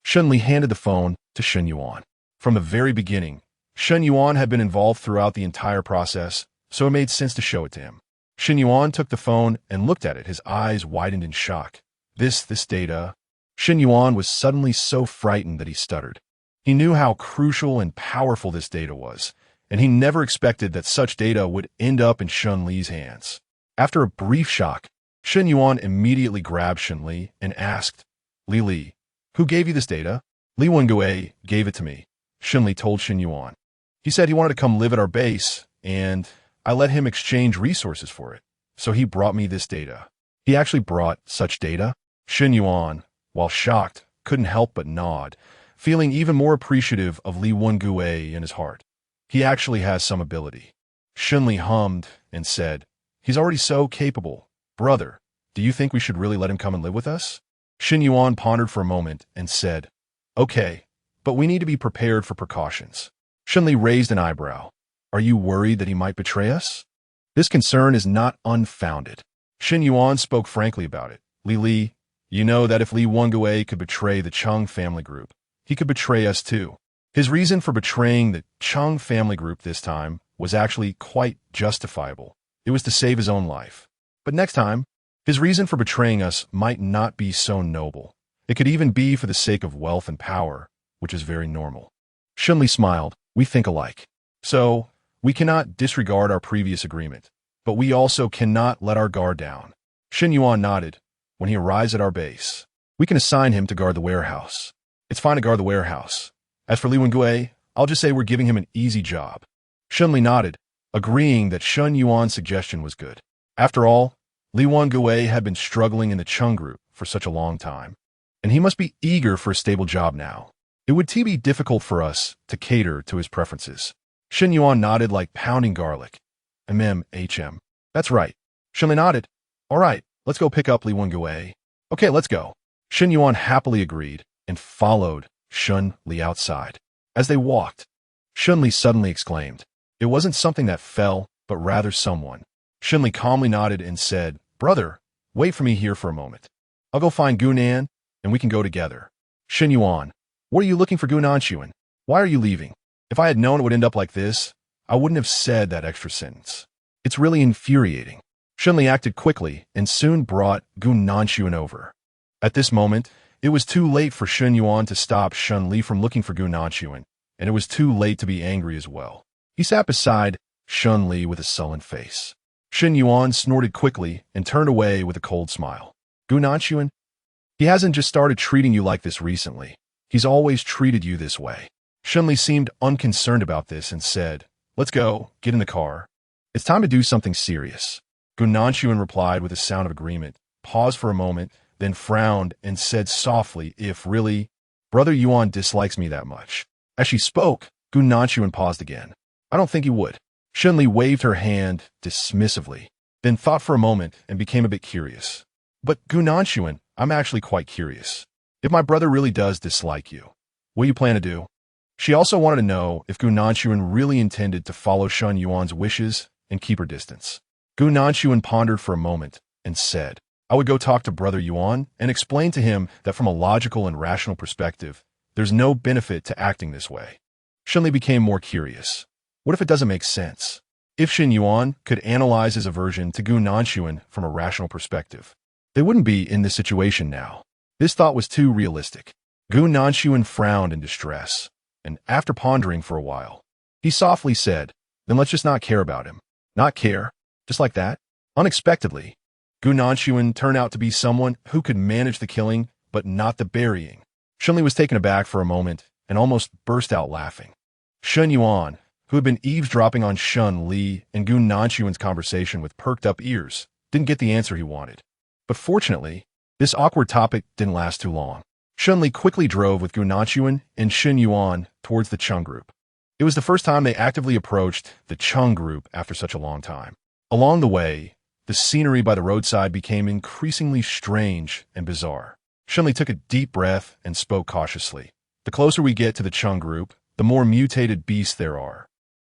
Shen Li handed the phone to Shen Yuan. From the very beginning, Shen Yuan had been involved throughout the entire process, so it made sense to show it to him. Shen Yuan took the phone and looked at it, his eyes widened in shock. This data. Shen Yuan was suddenly so frightened that he stuttered. He knew how crucial and powerful this data was, and he never expected that such data would end up in Shen Li's hands. After a brief shock, Shen Yuan immediately grabbed Shen Li and asked, Li, who gave you this data? Li Wengui gave it to me, Shen Li told Shen Yuan. He said he wanted to come live at our base, and I let him exchange resources for it, so he brought me this data. He actually brought such data? Shen Yuan, while shocked, couldn't help but nod, feeling even more appreciative of Li Wengui in his heart. He actually has some ability. Shen Li hummed and said, he's already so capable. Brother, do you think we should really let him come and live with us? Shen Yuan pondered for a moment and said, okay, but we need to be prepared for precautions. Shen Li raised an eyebrow. Are you worried that he might betray us? This concern is not unfounded. Shen Yuan spoke frankly about it. Li, you know that if Li Wengui could betray the Cheng family group, he could betray us too. His reason for betraying the Cheng family group this time was actually quite justifiable. It was to save his own life. But next time, his reason for betraying us might not be so noble. It could even be for the sake of wealth and power, which is very normal. Shen Li smiled. We think alike. So, we cannot disregard our previous agreement, but we also cannot let our guard down. Shen Yuan nodded. When he arrives at our base, we can assign him to guard the warehouse. It's fine to guard the warehouse. As for Li Wengui, I'll just say we're giving him an easy job. Shen Li nodded, agreeing that Shen Yuan's suggestion was good. After all, Li Wengui had been struggling in the Cheng group for such a long time, and he must be eager for a stable job now. It would be difficult for us to cater to his preferences. Shen Yuan nodded like pounding garlic. HM. That's right. Shen Li nodded. All right, let's go pick up Li Wengui. Okay, let's go. Shen Yuan happily agreed and followed Shen Li outside. As they walked, Shen Li suddenly exclaimed. It wasn't something that fell, but rather someone. Shen Li calmly nodded and said, Brother, wait for me here for a moment. I'll go find Gunan, and we can go together. Shen Yuan, what are you looking for Gunan? Why are you leaving? If I had known it would end up like this, I wouldn't have said that extra sentence. It's really infuriating. Shen Li acted quickly and soon brought Gunan over. At this moment, it was too late for Shen Yuan to stop Shen Li from looking for Gunan, and it was too late to be angry as well. He sat beside Shen Li with a sullen face. Shen Yuan snorted quickly and turned away with a cold smile. Gunan? He hasn't just started treating you like this recently. He's always treated you this way. Shen Li seemed unconcerned about this and said, Let's go. Get in the car. It's time to do something serious. Gu Nanshuan replied with a sound of agreement, paused for a moment, then frowned and said softly, if really, Brother Yuan dislikes me that much. As she spoke, Gu Nanshuan paused again. I don't think he would. Shen Li waved her hand dismissively, then thought for a moment and became a bit curious. But Gu Nanshuan, I'm actually quite curious. If my brother really does dislike you, what do you plan to do? She also wanted to know if Gu Nanshuan really intended to follow Shen Yuan's wishes and keep her distance. Gu Nanshuan pondered for a moment and said, I would go talk to Brother Yuan and explain to him that from a logical and rational perspective, there's no benefit to acting this way. Shen Li became more curious. What if it doesn't make sense? If Shen Yuan could analyze his aversion to Gu Nanshuan from a rational perspective, they wouldn't be in this situation now. This thought was too realistic. Gu Nanshuan frowned in distress, and after pondering for a while, he softly said, then let's just not care about him. Not care? Just like that? Unexpectedly, Gu Nanshuan turned out to be someone who could manage the killing, but not the burying. Shen Li was taken aback for a moment and almost burst out laughing. Shen Yuan, who had been eavesdropping on Shen Li and Gu Nanshuan's conversation with perked up ears, didn't get the answer he wanted. But fortunately, this awkward topic didn't last too long. Shen Li quickly drove with Gu Nanshuan and Shen Yuan towards the Cheng group. It was the first time they actively approached the Cheng group after such a long time. Along the way, the scenery by the roadside became increasingly strange and bizarre. Shen Li took a deep breath and spoke cautiously. The closer we get to the Cheng group, the more mutated beasts there are.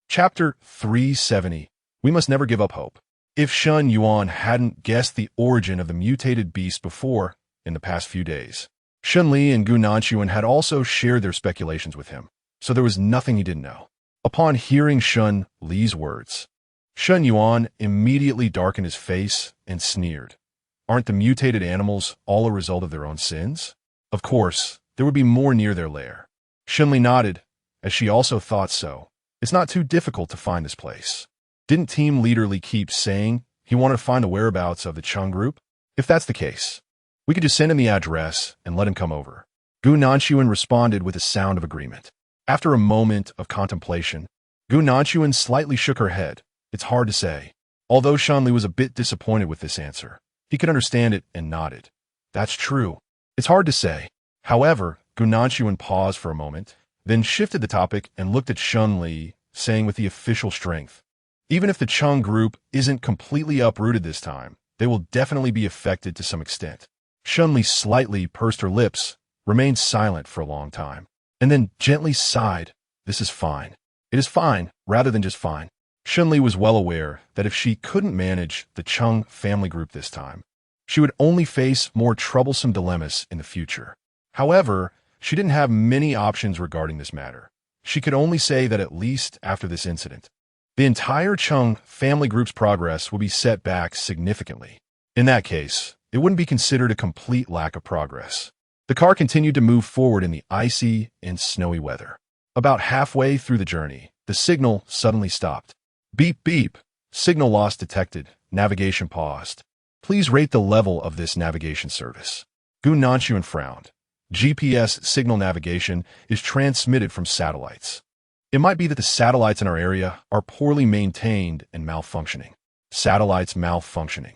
Chapter 370. We must never give up hope. If Shen Yuan hadn't guessed the origin of the mutated beast before, in the past few days, Shen Li and Gu Nanshuan had also shared their speculations with him, so there was nothing he didn't know. Upon hearing Shen Li's words, Shen Yuan immediately darkened his face and sneered. Aren't the mutated animals all a result of their own sins? Of course, there would be more near their lair. Shen Li nodded, as she also thought so. It's not too difficult to find this place. Didn't Team Leader Li keep saying he wanted to find the whereabouts of the Cheng group? If that's the case, we could just send him the address and let him come over. Gu Nanshuan responded with a sound of agreement. After a moment of contemplation, Gu Nanshuan slightly shook her head. It's hard to say. Although Shen Li was a bit disappointed with this answer, he could understand it and nodded. That's true. It's hard to say. However, Gu Nanshuan paused for a moment, then shifted the topic and looked at Shen Li, saying with the official strength, even if the Cheng group isn't completely uprooted this time, they will definitely be affected to some extent. Shen Li slightly pursed her lips, remained silent for a long time, and then gently sighed. This is fine. It is fine, rather than just fine. Shen Li was well aware that if she couldn't manage the Cheng family group this time, she would only face more troublesome dilemmas in the future. However, she didn't have many options regarding this matter. She could only say that at least after this incident, the entire Cheng family group's progress would be set back significantly. In that case, it wouldn't be considered a complete lack of progress. The car continued to move forward in the icy and snowy weather. About halfway through the journey, the signal suddenly stopped. Beep beep. Signal loss detected. Navigation paused. Please rate the level of this navigation service. Gu Nanshuan frowned. GPS signal navigation is transmitted from satellites. It might be that the satellites in our area are poorly maintained and malfunctioning. Satellites malfunctioning.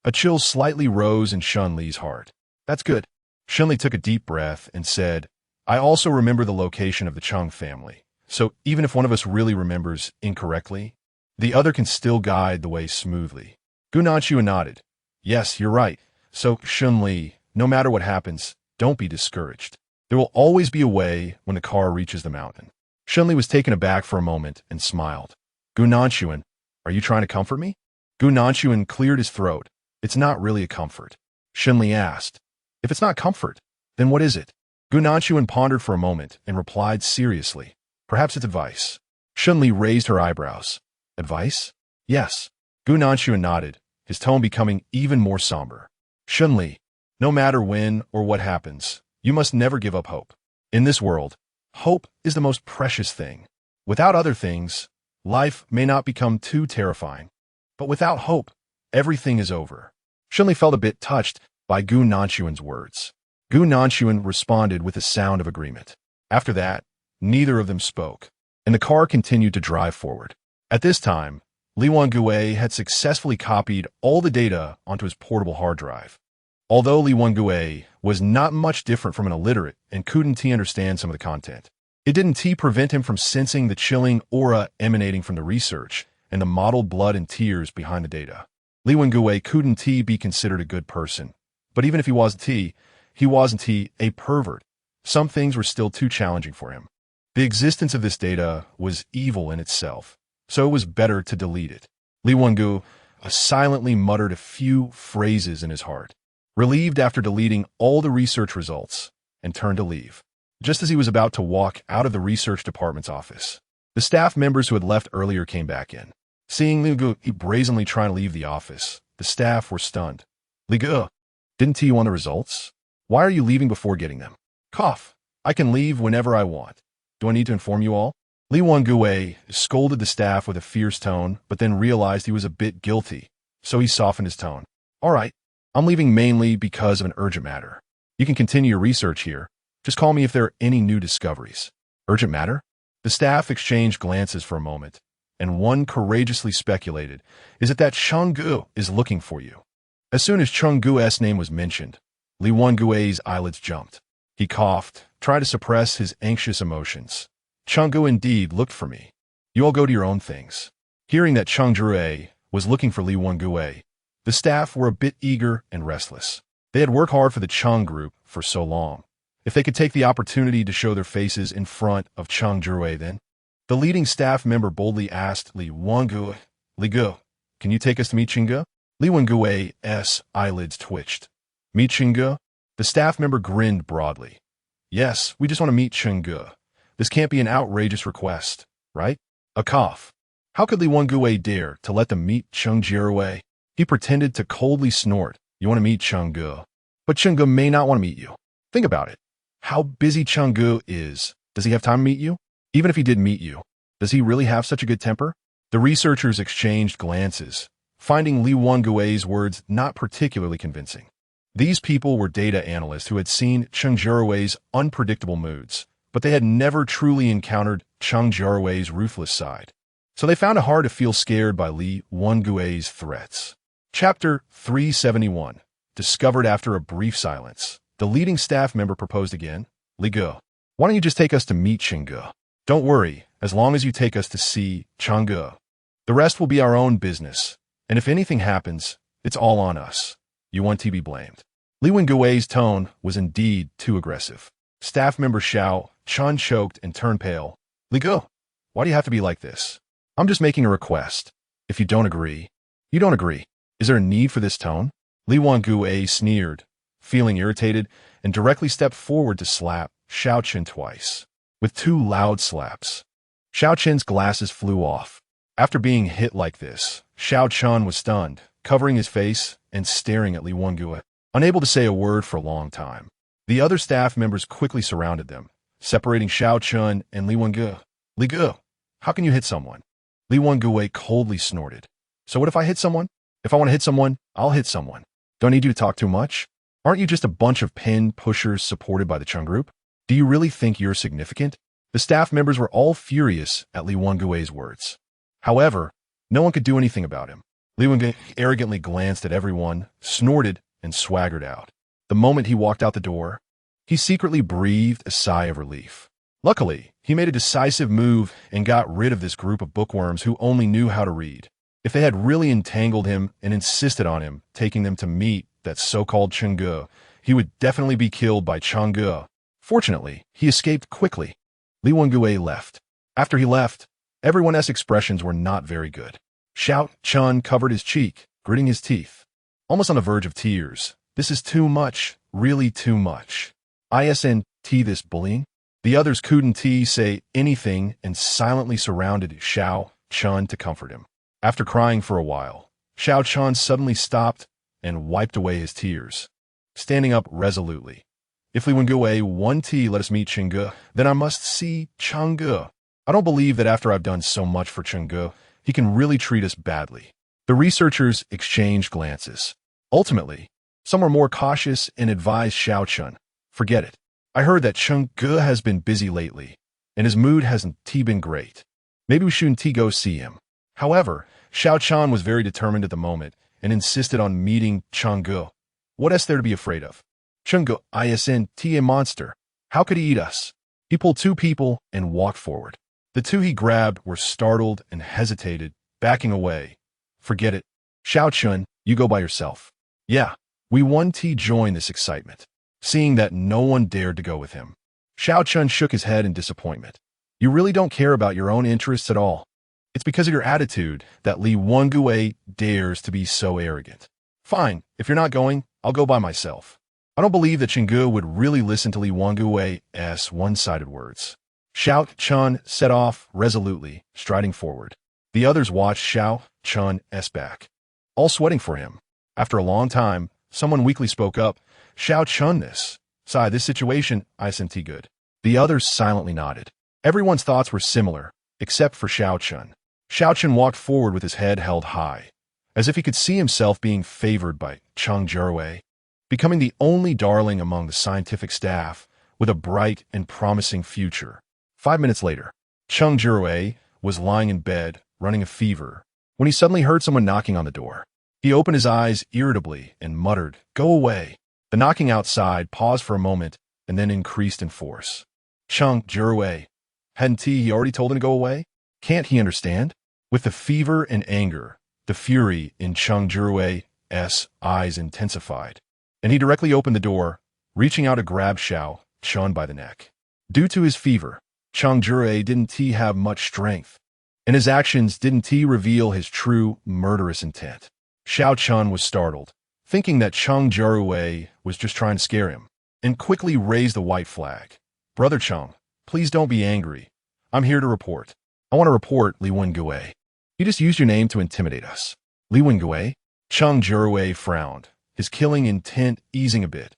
A chill slightly rose in Shen Li's heart. That's good. Shen Li took a deep breath and said, I also remember the location of the Cheng family, so even if one of us really remembers incorrectly, the other can still guide the way smoothly. Gu Nanshuan nodded. Yes, you're right. So, Shen Li, no matter what happens, don't be discouraged. There will always be a way when the car reaches the mountain. Shen Li was taken aback for a moment and smiled. Gu Nanshuan, are you trying to comfort me? Gu Nanshuan cleared his throat. It's not really a comfort. Shen Li asked. If it's not comfort, then what is it? Gu Nanshuan pondered for a moment and replied seriously. Perhaps it's advice. Shen Li raised her eyebrows. Advice? Yes. Gu Nanshuan nodded, his tone becoming even more somber. Shen Li, no matter when or what happens, you must never give up hope. In this world, hope is the most precious thing. Without other things, life may not become too terrifying. But without hope, everything is over. Shen Li felt a bit touched by Gu Nanshuan's words. Gu Nanshuan responded with a sound of agreement. After that, neither of them spoke, and the car continued to drive forward. At this time, Li Wengue had successfully copied all the data onto his portable hard drive. Although Li Wengue was not much different from an illiterate and couldn't understand some of the content, it didn't prevent him from sensing the chilling aura emanating from the research and the mottled blood and tears behind the data. Li Wengue couldn't be considered a good person, but even if he wasn't a pervert. Some things were still too challenging for him. The existence of this data was evil in itself, so it was better to delete it. Li Wengue silently muttered a few phrases in his heart, relieved after deleting all the research results, and turned to leave. Just as he was about to walk out of the research department's office, the staff members who had left earlier came back in. Seeing Li Wengue brazenly trying to leave the office, the staff were stunned. Li Wengue, didn't you want the results? Why are you leaving before getting them? Cough. I can leave whenever I want. Do I need to inform you all? Li Wengue scolded the staff with a fierce tone, but then realized he was a bit guilty, so he softened his tone. All right, I'm leaving mainly because of an urgent matter. You can continue your research here. Just call me if there are any new discoveries. Urgent matter? The staff exchanged glances for a moment, and one courageously speculated, is it that Cheng Jiarui is looking for you? As soon as Cheng Jiarui's name was mentioned, Li Wengue's eyelids jumped. He coughed, trying to suppress his anxious emotions. Cheng Jiarui indeed looked for me. You all go to your own things. Hearing that Cheng Jiarui was looking for Li Wengue, the staff were a bit eager and restless. They had worked hard for the Cheng group for so long. If they could take the opportunity to show their faces in front of Cheng Jiarui then? The leading staff member boldly asked Li Wengue, Li Wengue, can you take us to meet Cheng Jiarui? Li Wengue's eyelids twitched. Meet Cheng Jiarui? The staff member grinned broadly. Yes, we just want to meet Cheng Jiarui. This can't be an outrageous request, right? A cough. How could Li Wengue dare to let them meet Cheng Jiarui? He pretended to coldly snort. You want to meet Cheng Jiarui? But Cheng Jiarui may not want to meet you. Think about it. How busy Cheng Jiarui is. Does he have time to meet you? Even if he did meet you, does he really have such a good temper? The researchers exchanged glances, finding Li Wengue's words not particularly convincing. These people were data analysts who had seen Cheng Jiarui's unpredictable moods, but they had never truly encountered Cheng Jiarui's ruthless side. So they found it hard to feel scared by Li Wengue's threats. Chapter 371, discovered after a brief silence. The leading staff member proposed again. Li Wengue, why don't you just take us to meet Cheng Jiarui? Don't worry, as long as you take us to see Cheng Jiarui. The rest will be our own business, and if anything happens, it's all on us. You want to be blamed. Li Wengue's tone was indeed too aggressive. Staff member Xiao Chun choked and turned pale. Li Wengue, why do you have to be like this? I'm just making a request. If you don't agree, you don't agree. Is there a need for this tone? Li Wengue sneered, feeling irritated, and directly stepped forward to slap Xiao Chun twice, with two loud slaps. Xiao Chun's glasses flew off. After being hit like this, Xiao Chun was stunned, covering his face and staring at Li Wengue, unable to say a word for a long time. The other staff members quickly surrounded them, separating Xiao Chun and Li Wengue. Li Wengue, how can you hit someone? Li Wengue coldly snorted. So what if I hit someone? If I want to hit someone, I'll hit someone. Don't need you to talk too much. Aren't you just a bunch of pin pushers supported by the Cheng group? Do you really think you're significant? The staff members were all furious at Li Wengue's words. However, no one could do anything about him. Li Wengue arrogantly glanced at everyone, snorted, and swaggered out. The moment he walked out the door, he secretly breathed a sigh of relief. Luckily, he made a decisive move and got rid of this group of bookworms who only knew how to read. If they had really entangled him and insisted on him taking them to meet that so-called Cheng Jiarui, he would definitely be killed by Cheng Jiarui. Fortunately, he escaped quickly. Li Wengue left. After he left, everyone's expressions were not very good. Xiao Chun covered his cheek, gritting his teeth, almost on the verge of tears. This is too much, really too much. Isn't this bullying? The others couldn't say anything and silently surrounded Xiao Chun to comfort him. After crying for a while, Xiao Chun suddenly stopped and wiped away his tears, standing up resolutely. If Li Wengue want to let us meet Cheng Jiarui, then I must see Cheng Jiarui. I don't believe that after I've done so much for Cheng Jiarui, he can really treat us badly. The researchers exchanged glances. Ultimately, some were more cautious and advised Xiao Chun, forget it. I heard that Cheng Jiarui has been busy lately, and his mood hasn't been great. Maybe we shouldn't go see him. However, Xiao Chan was very determined at the moment and insisted on meeting Cheng Gu. What is there to be afraid of? Cheng Gu isn't a monster. How could he eat us? He pulled two people and walked forward. The two he grabbed were startled and hesitated, backing away. Forget it. Xiao Chun, you go by yourself. Yeah, we want to join this excitement. Seeing that no one dared to go with him, Xiao Chun shook his head in disappointment. You really don't care about your own interests at all. It's because of your attitude that Li Wengue dares to be so arrogant. Fine, if you're not going, I'll go by myself. I don't believe that Cheng Gu would really listen to Li Wengue's one-sided words. Xiao Chun set off resolutely, striding forward. The others watched Xiao Chun's back, all sweating for him. After a long time, someone weakly spoke up. Xiao Chun, this situation isn't good. The others silently nodded. Everyone's thoughts were similar, except for Xiao Chun. Xiao Chun walked forward with his head held high, as if he could see himself being favored by Cheng Jiarui, becoming the only darling among the scientific staff with a bright and promising future. 5 minutes later, Cheng Jiarui was lying in bed, running a fever, when he suddenly heard someone knocking on the door. He opened his eyes irritably and muttered, "Go away." The knocking outside paused for a moment and then increased in force. Cheng Jiarui, hadn't he already told him to go away? Can't he understand? With the fever and anger, the fury in Cheng Jiarui's eyes intensified, and he directly opened the door, reaching out to grab Xiao Chun by the neck. Due to his fever, Cheng Jiarui didn't have much strength, and his actions didn't reveal his true murderous intent. Xiao Chun was startled, thinking that Cheng Jiarui was just trying to scare him, and quickly raised the white flag. "Brother Cheng, please don't be angry. I'm here to report. I want to report Li Wengue. You just used your name to intimidate us." Li Wengue? Cheng Jiarui frowned, his killing intent easing a bit.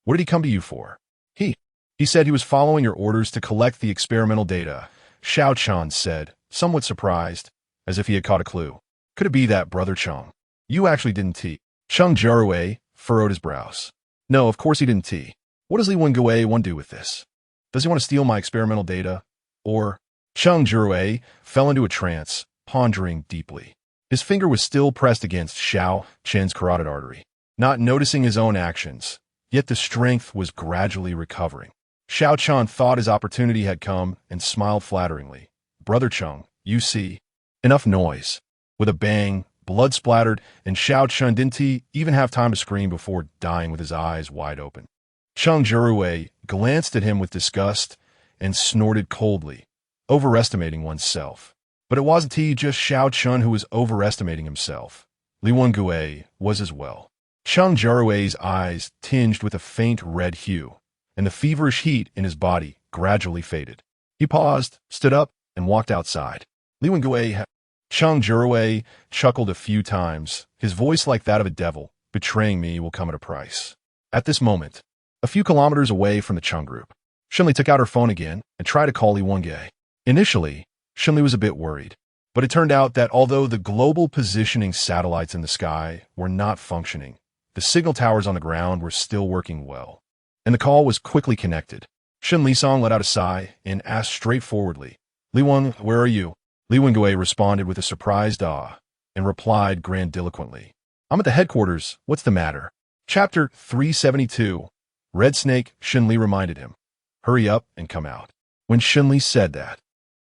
"What did he come to you for?" He said he was following your orders to collect the experimental data," Xiao Chun said, somewhat surprised, as if he had caught a clue. "Could it be that, Brother Cheng? You actually didn't Cheng Jiarui furrowed his brows. "No, of course he didn't What does Li Wengue want to do with this? Does he want to steal my experimental data? Or—" Cheng Jiarui fell into a trance, pondering deeply. His finger was still pressed against Xiao Chen's carotid artery, not noticing his own actions, yet the strength was gradually recovering. Xiao Chun thought his opportunity had come and smiled flatteringly. "Brother Cheng, you see." Enough noise. With a bang, blood splattered, and Xiao Chun didn't even have time to scream before dying with his eyes wide open. Cheng Jiarui glanced at him with disgust and snorted coldly, overestimating oneself. But it wasn't just Xiao Chun who was overestimating himself. Li Wengue was as well. Cheng Jiarui's eyes tinged with a faint red hue, and the feverish heat in his body gradually faded. He paused, stood up, and walked outside. Li Wengue. Cheng Jiarui chuckled a few times, his voice like that of a devil. "Betraying me will come at a price." At this moment, a few kilometers away from the Cheng group, Shen Li took out her phone again and tried to call Li Wengue. Initially, Shen Li was a bit worried, but it turned out that although the global positioning satellites in the sky were not functioning, the signal towers on the ground were still working well, and the call was quickly connected. Shen Li Song let out a sigh and asked straightforwardly, "Li Weng, where are you?" Li Wengue responded with a surprised awe and replied grandiloquently, "I'm at the headquarters. What's the matter?" Chapter 372. Red Snake. Shen Li reminded him, "Hurry up and come out." When Shen Li said that,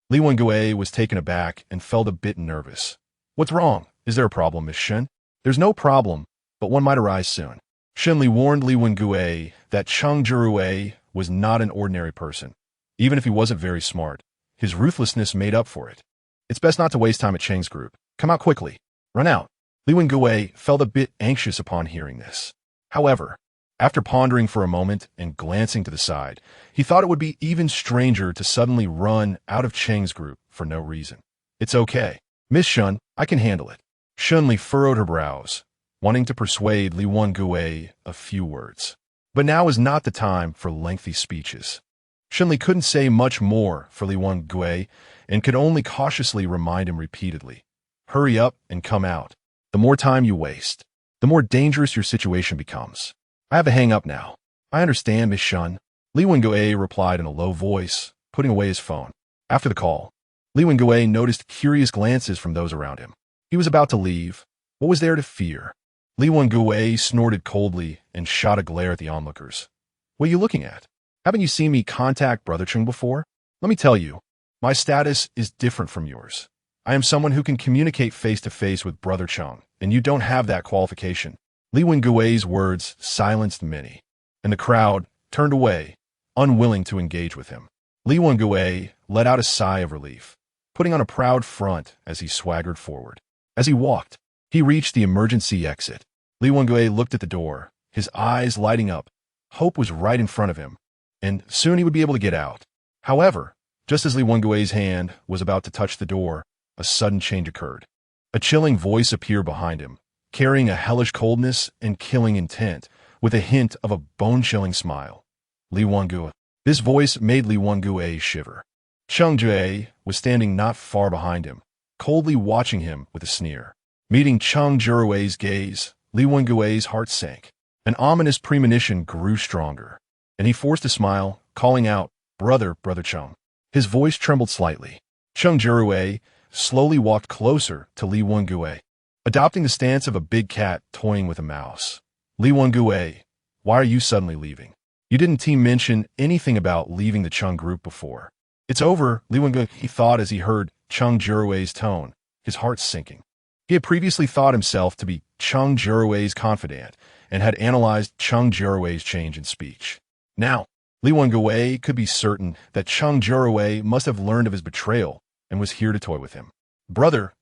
Li Wengue was taken aback and felt a bit nervous. "What's wrong? Is there a problem, Miss Shen?" "There's no problem, but one might arise soon." Shen Li warned Li Wengue that Cheng Jiarui was not an ordinary person. Even if he wasn't very smart, his ruthlessness made up for it. "It's best not to waste time at Cheng's group. Come out quickly. Run out." Li Wengue felt a bit anxious upon hearing this. However, after pondering for a moment and glancing to the side, he thought it would be even stranger to suddenly run out of Cheng's group for no reason. "It's okay. Miss Shen, I can handle it." Shen Li furrowed her brows, wanting to persuade Li Wengue a few words. But now is not the time for lengthy speeches. Shen Li couldn't say much more for Li Wengue and could only cautiously remind him repeatedly, "Hurry up and come out. The more time you waste, the more dangerous your situation becomes. I have to hang up now." "I understand, Miss Shen," Li Wengue replied in a low voice, putting away his phone. After the call, Li Wengue noticed curious glances from those around him. He was about to leave. What was there to fear? Li Wengue snorted coldly and shot a glare at the onlookers. What are you looking at? Haven't you seen me contact Brother Cheng before? Let me tell you, my status is different from yours. I am someone who can communicate face-to-face with Brother Cheng, and you don't have that qualification. Li Wengue's words silenced many, and the crowd turned away, unwilling to engage with him. Li Wengue let out a sigh of relief, putting on a proud front as he swaggered forward. As he walked, he reached the emergency exit. Li Wengue looked at the door, his eyes lighting up. Hope was right in front of him, and soon he would be able to get out. However, just as Li Wengue's hand was about to touch the door, a sudden change occurred. A chilling voice appeared behind him, carrying a hellish coldness and killing intent, with a hint of a bone-chilling smile. Li Wengue. This voice made Li Wengue shiver. Cheng Jiarui was standing not far behind him, coldly watching him with a sneer. Meeting Cheng Jiarui's gaze, Li Wengue's heart sank. An ominous premonition grew stronger, and he forced a smile, calling out, Brother Cheng. His voice trembled slightly. Cheng Jiarui slowly walked closer to Li Wengue, adopting the stance of a big cat toying with a mouse. Li Wengue, why are you suddenly leaving? You didn't mention anything about leaving the Cheng group before. It's over, Li Wengue, he thought as he heard Cheng Jiarui's tone, his heart sinking. He had previously thought himself to be Cheng Jiarui's confidant and had analyzed Cheng Jiarui's change in speech. Now, Li Wengue could be certain that Cheng Jiarui must have learned of his betrayal and was here to toy with him. Brother,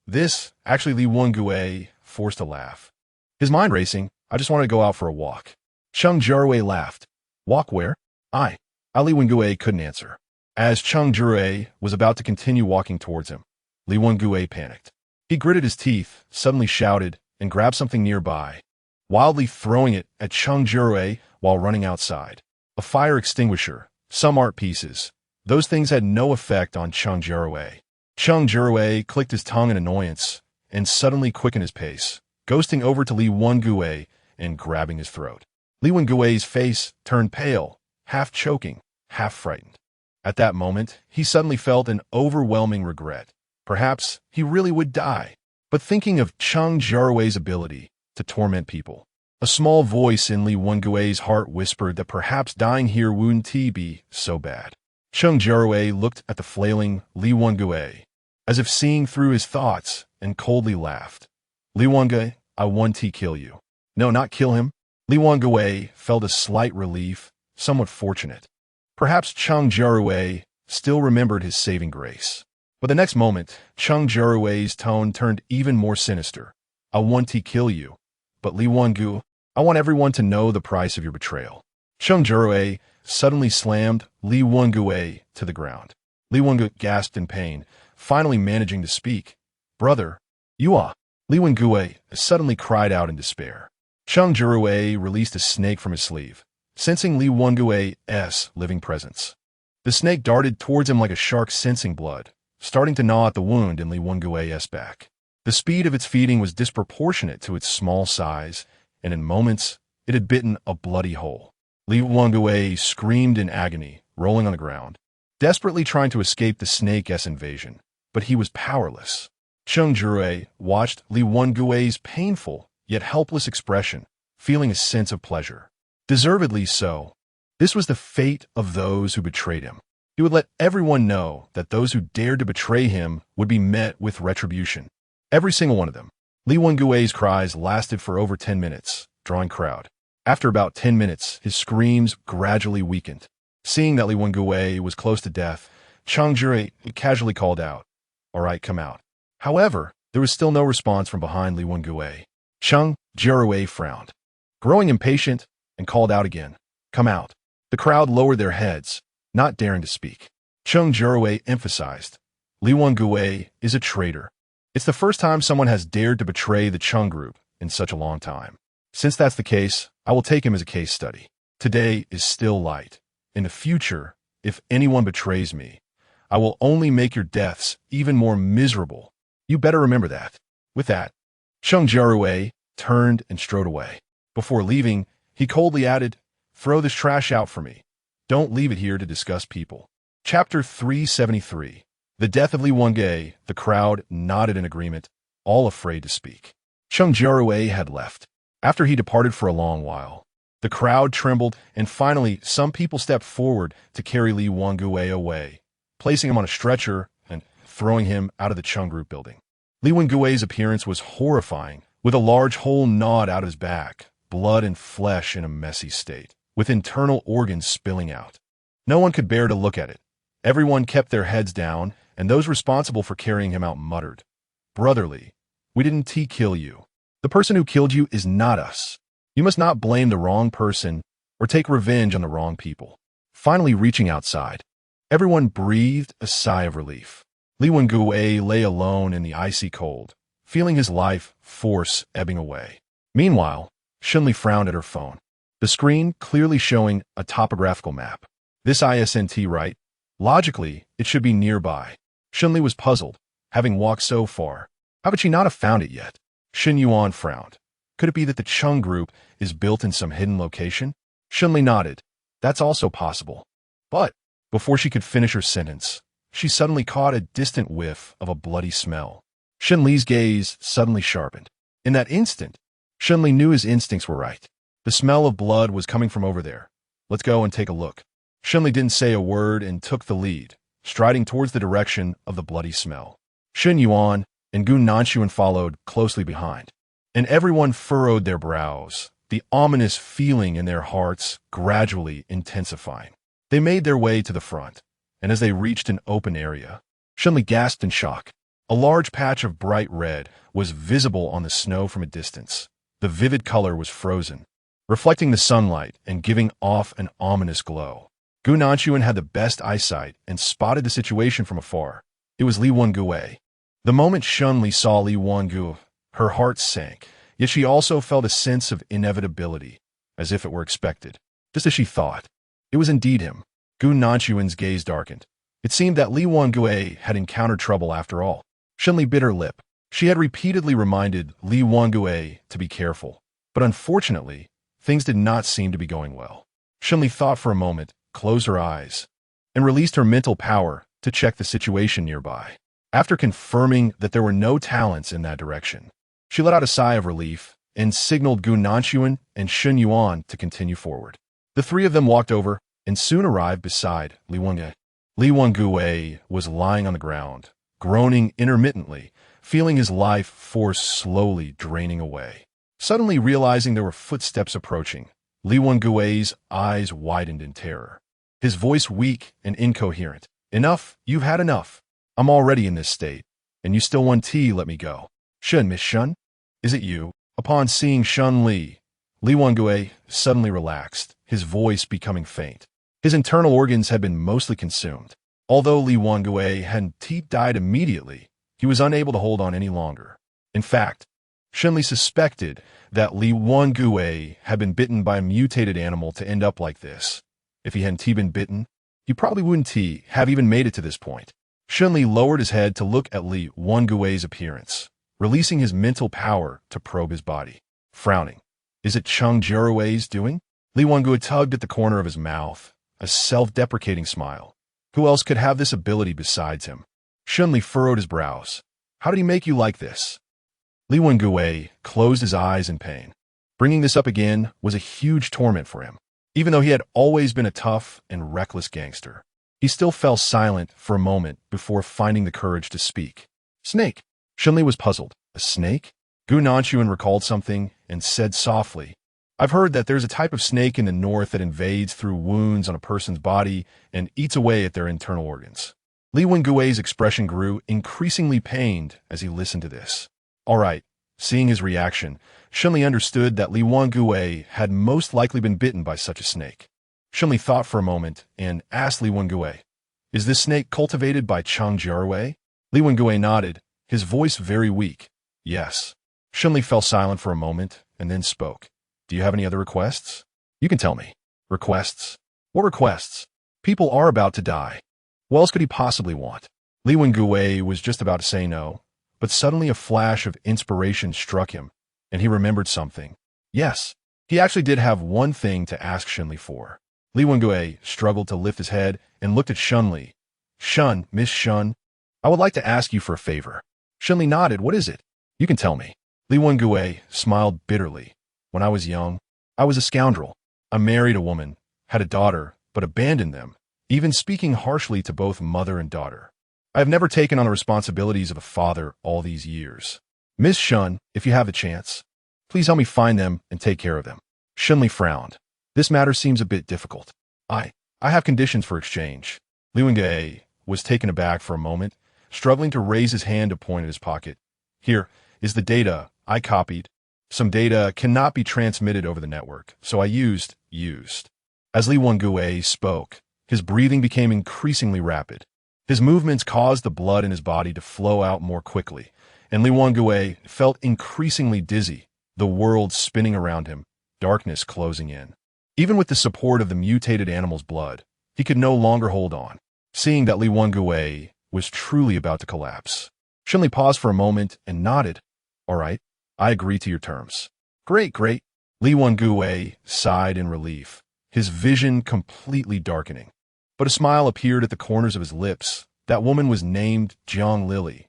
actually Li Wengue forced a laugh. His mind racing, I just want to go out for a walk. Cheng Jiarui laughed. Walk where? Li Wengue couldn't answer. As Cheng Jiarui was about to continue walking towards him, Li Wengue panicked. He gritted his teeth, suddenly shouted, and grabbed something nearby, wildly throwing it at Cheng Jiarui while running outside. A fire extinguisher, some art pieces. Those things had no effect on Cheng Jiarui. Cheng Jiarui clicked his tongue in annoyance and suddenly quickened his pace, ghosting over to Li Wengue and grabbing his throat. Li Wengue's face turned pale, half choking, half frightened. At that moment, he suddenly felt an overwhelming regret. Perhaps he really would die. But thinking of Cheng Jiarui's ability to torment people, a small voice in Li Wengue's heart whispered that perhaps dying here wouldn't be so bad. Cheng Jiarui looked at the flailing Li Wengue, as if seeing through his thoughts, and coldly laughed. Li Wengue, I want to kill you. No, not kill him. Li Wengue felt a slight relief, somewhat fortunate. Perhaps Cheng Jiarui still remembered his saving grace. But the next moment, Cheng Jiarui's tone turned even more sinister. I want to kill you. But Li Wengue, I want everyone to know the price of your betrayal. Cheng Jiarui suddenly slammed Li Wengue to the ground. Li Wengue gasped in pain, finally managing to speak. Brother, you are. Li Wengue suddenly cried out in despair. Cheng Jiarui released a snake from his sleeve, sensing Li Wengue's living presence. The snake darted towards him like a shark sensing blood, starting to gnaw at the wound in Li Wengue's back. The speed of its feeding was disproportionate to its small size, and in moments, it had bitten a bloody hole. Li Wengue screamed in agony, rolling on the ground, desperately trying to escape the snake's invasion, but he was powerless. Cheng Jiarui watched Li Wengue's painful yet helpless expression, feeling a sense of pleasure. Deservedly so. This was the fate of those who betrayed him. He would let everyone know that those who dared to betray him would be met with retribution. Every single one of them. Li Wengue's cries lasted for over 10 minutes, drawing crowd. After about 10 minutes, his screams gradually weakened. Seeing that Li Wengue was close to death, Cheng Jiarui casually called out, All right, come out. However, there was still no response from behind Li Wengue. Cheng Jiarui frowned, growing impatient, and called out again, Come out. The crowd lowered their heads, not daring to speak. Cheng Jiarui emphasized, Li Wengue is a traitor. It's the first time someone has dared to betray the Cheng group in such a long time. Since that's the case, I will take him as a case study. Today is still light. In the future, if anyone betrays me, I will only make your deaths even more miserable. You better remember that. With that, Cheng Jiarui turned and strode away. Before leaving, he coldly added, Throw this trash out for me. Don't leave it here to discuss people. Chapter 373. The death of Li Wengue, the crowd nodded in agreement, all afraid to speak. Cheng Jiarui had left. After he departed for a long while, the crowd trembled, and finally some people stepped forward to carry Li Wengue away, placing him on a stretcher and throwing him out of the Cheng group building. Li Wengue's appearance was horrifying, with a large hole gnawed out his back, blood and flesh in a messy state, with internal organs spilling out. No one could bear to look at it. Everyone kept their heads down, and those responsible for carrying him out muttered, "Brotherly, we didn't kill you. The person who killed you is not us. You must not blame the wrong person or take revenge on the wrong people." Finally reaching outside, everyone breathed a sigh of relief. Li Wengue lay alone in the icy cold, feeling his life force ebbing away. Meanwhile, Shen Li frowned at her phone, the screen clearly showing a topographical map. This isn't right. Logically, it should be nearby. Shen Li was puzzled, having walked so far. How could she not have found it yet? Shen Yuan frowned. Could it be that the Cheng group is built in some hidden location? Shen Li nodded. That's also possible. But, before she could finish her sentence, she suddenly caught a distant whiff of a bloody smell. Shen Li's gaze suddenly sharpened. In that instant, Shen Li knew his instincts were right. The smell of blood was coming from over there. Let's go and take a look. Shen Li didn't say a word and took the lead, striding towards the direction of the bloody smell. Shen Yuan and Gu Nanshuan followed closely behind, and everyone furrowed their brows, the ominous feeling in their hearts gradually intensifying. They made their way to the front, and as they reached an open area, Shen Li gasped in shock. A large patch of bright red was visible on the snow from a distance. The vivid color was frozen, reflecting the sunlight and giving off an ominous glow. Gu Nanshuan had the best eyesight and spotted the situation from afar. It was Li Wengue. The moment Shen Li saw Li Wengue, her heart sank, yet she also felt a sense of inevitability, as if it were expected. Just as she thought, it was indeed him. Gu Nanshuan's gaze darkened. It seemed that Li Wengue had encountered trouble after all. Shen Li bit her lip. She had repeatedly reminded Li Wengue to be careful, but unfortunately, things did not seem to be going well. Shen Li thought for a moment, closed her eyes, and released her mental power to check the situation nearby. After confirming that there were no talents in that direction, she let out a sigh of relief and signaled Gu Nanshuan and Shen Yuan to continue forward. The three of them walked over and soon arrived beside Li Wengue. Li Wengue was lying on the ground, groaning intermittently, feeling his life force slowly draining away. Suddenly realizing there were footsteps approaching, Li Wengue's eyes widened in terror. His voice weak and incoherent. "Enough, you've had enough. I'm already in this state, and you still want tea, let me go." "Shen, Miss Shen? Is it you?" Upon seeing Shen Li, Li Wengue suddenly relaxed, his voice becoming faint. His internal organs had been mostly consumed. Although Li Wengue hadn't died immediately, he was unable to hold on any longer. In fact, Shen Li suspected that Li Wengue had been bitten by a mutated animal to end up like this. If he hadn't been bitten, he probably wouldn't have even made it to this point. Shen Li lowered his head to look at Li Wengue's appearance, releasing his mental power to probe his body. Frowning. "Is it Cheng Jiarui's doing?" Li Wengue tugged at the corner of his mouth, a self-deprecating smile. Who else could have this ability besides him? Shen Li furrowed his brows. "How did he make you like this?" Li Wengue closed his eyes in pain. Bringing this up again was a huge torment for him. Even though he had always been a tough and reckless gangster, he still fell silent for a moment before finding the courage to speak. "Snake." Shen Li was puzzled. "A snake?" Gu Nanshuan recalled something and said softly, "I've heard that there's a type of snake in the north that invades through wounds on a person's body and eats away at their internal organs." Li Wengue's expression grew increasingly pained as he listened to this. All right. Seeing his reaction, Shen Li understood that Li Wengue had most likely been bitten by such a snake. Shen Li thought for a moment and asked Li Wengue, "Is this snake cultivated by Cheng Jiarui?" Li Wengue nodded, his voice very weak. "Yes." Shen Li fell silent for a moment and then spoke. "Do you have any other requests?" "You can tell me." "Requests? What requests? People are about to die. What else could he possibly want?" Li Wengue was just about to say no, but suddenly a flash of inspiration struck him, and he remembered something. Yes, he actually did have one thing to ask Shen Li for. Li Wengue struggled to lift his head and looked at Shen Li. "Shen, Miss Shen, I would like to ask you for a favor. Shen Li nodded. What is it? You can tell me. Li Wengue smiled bitterly. When I was young, I was a scoundrel. I married a woman, had a daughter, but abandoned them, even speaking harshly to both mother and daughter. I have never taken on the responsibilities of a father all these years. Miss Shun, if you have the chance, please help me find them and take care of them. Shen Li frowned. This matter seems a bit difficult. I have conditions for exchange. Li Wengue was taken aback for a moment, struggling to raise his hand to point at his pocket. Here is the data I copied. Some data cannot be transmitted over the network, so I used. As Li Wengue spoke, his breathing became increasingly rapid. His movements caused the blood in his body to flow out more quickly, and Li Wengue felt increasingly dizzy, the world spinning around him, darkness closing in. Even with the support of the mutated animal's blood, he could no longer hold on. Seeing that Li Wengue was truly about to collapse, Shen Li paused for a moment and nodded. All right, I agree to your terms. Great. Li Wengue sighed in relief, his vision completely darkening. But a smile appeared at the corners of his lips. That woman was named Jiang Lily.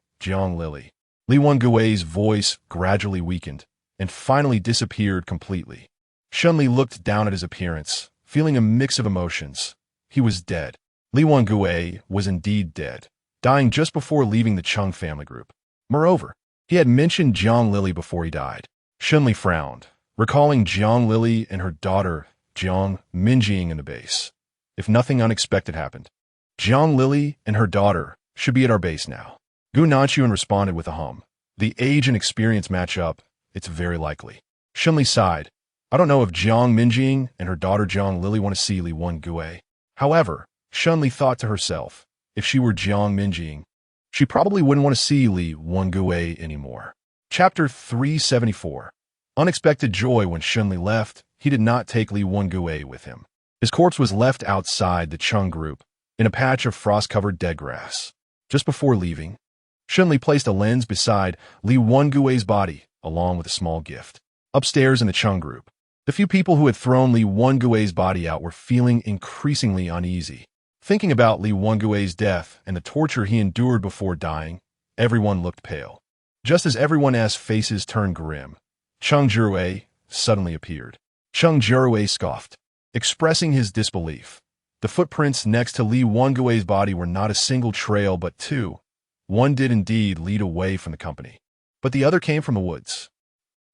Li Wengue's voice gradually weakened and finally disappeared completely. Shen Li looked down at his appearance, feeling a mix of emotions. He was dead. Li Wengue was indeed dead, dying just before leaving the Cheng family group. Moreover, he had mentioned Jiang Lily before he died. Shen Li frowned, recalling Jiang Lily and her daughter Jiang Minjing in the base. If nothing unexpected happened, Jiang Lily and her daughter should be at our base now. Gu Nanchuan responded with a hum. The age and experience match up. It's very likely. Shen Li sighed. I don't know if Jiang Minjing and her daughter Jiang Lily want to see Li Wengue. However, Shen Li thought to herself, if she were Jiang Minjing, she probably wouldn't want to see Li Wengue anymore. Chapter 374. Unexpected joy. When Shen Li left, he did not take Li Wengue with him. His corpse was left outside the Cheng group, in a patch of frost-covered dead grass. Just before leaving, Shen Li placed a lens beside Li Wengue's body, along with a small gift. Upstairs in the Cheng group, the few people who had thrown Li Wengue's body out were feeling increasingly uneasy. Thinking about Li Wengue's death and the torture he endured before dying, everyone looked pale. Just as everyone's faces turned grim, Cheng Jiarui suddenly appeared. Cheng Jiarui scoffed, expressing his disbelief. The footprints next to Li Wengue's body were not a single trail but two. One did indeed lead away from the company, but the other came from the woods.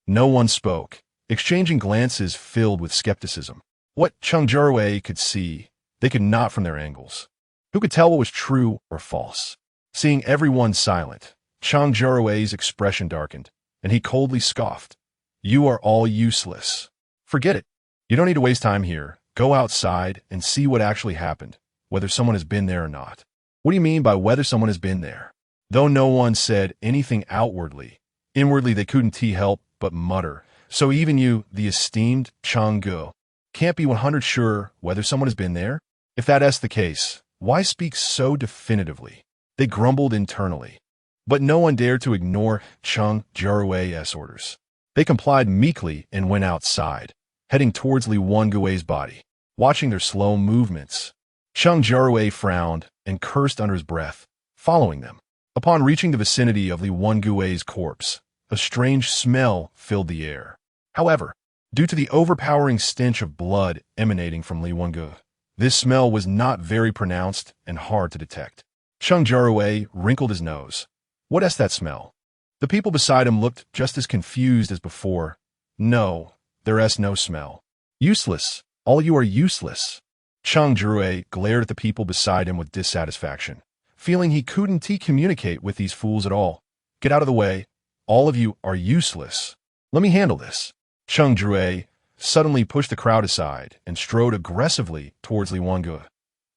No one spoke, exchanging glances filled with skepticism. What Cheng Jiarui could see, they could not from their angles. Who could tell what was true or false? Seeing everyone silent, Cheng Jiarui's expression darkened, and he coldly scoffed. You are all useless. Forget it. You don't need to waste time here. Go outside and see what actually happened, whether someone has been there or not. What do you mean by whether someone has been there? Though no one said anything outwardly, inwardly they couldn't help but mutter. So even you, the esteemed Cheng Gu, can't be 100% sure whether someone has been there? If that's the case, why speak so definitively? They grumbled internally. But no one dared to ignore Cheng Jiarui's orders. They complied meekly and went outside, heading towards Li Wengue's body. Watching their slow movements, Cheng Jiarui frowned and cursed under his breath, following them. Upon reaching the vicinity of Li Wengue's corpse, a strange smell filled the air. However, due to the overpowering stench of blood emanating from Li Wengue, this smell was not very pronounced and hard to detect. Cheng Jiarui wrinkled his nose. What is that smell? The people beside him looked just as confused as before. No, there is no smell. Useless. All you are useless. Cheng Jiarui glared at the people beside him with dissatisfaction, feeling he couldn't communicate with these fools at all. Get out of the way. All of you are useless. Let me handle this. Cheng Jiarui suddenly pushed the crowd aside and strode aggressively towards Li Wengue,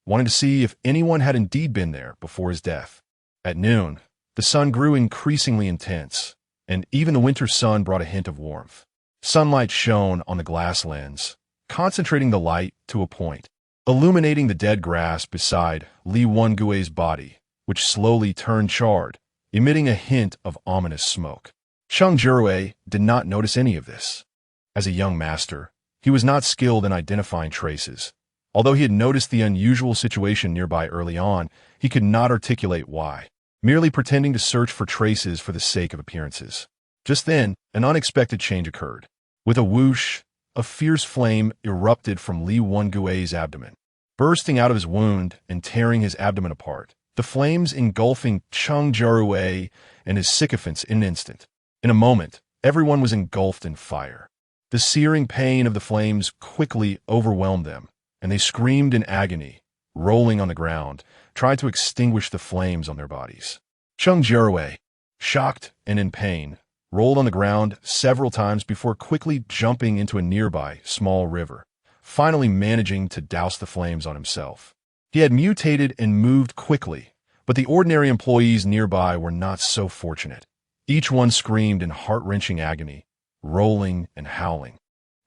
wanting to see if anyone had indeed been there before his death. At noon, the sun grew increasingly intense, and even the winter sun brought a hint of warmth. Sunlight shone on the glass lens, concentrating the light to a point, illuminating the dead grass beside Li Wengue's body, which slowly turned charred, emitting a hint of ominous smoke. Cheng Jiarui did not notice any of this. As a young master, he was not skilled in identifying traces. Although he had noticed the unusual situation nearby early on, he could not articulate why. merely pretending to search for traces for the sake of appearances. Just then, an unexpected change occurred. With a whoosh, a fierce flame erupted from Li Wengui's abdomen, bursting out of his wound and tearing his abdomen apart, the flames engulfing Cheng Jiarui and his sycophants in an instant. In a moment, everyone was engulfed in fire. The searing pain of the flames quickly overwhelmed them, and they screamed in agony, rolling on the ground, tried to extinguish the flames on their bodies. Cheng Jiarui, shocked and in pain, rolled on the ground several times before quickly jumping into a nearby small river, finally managing to douse the flames on himself. He had mutated and moved quickly, but the ordinary employees nearby were not so fortunate. Each one screamed in heart-wrenching agony, rolling and howling,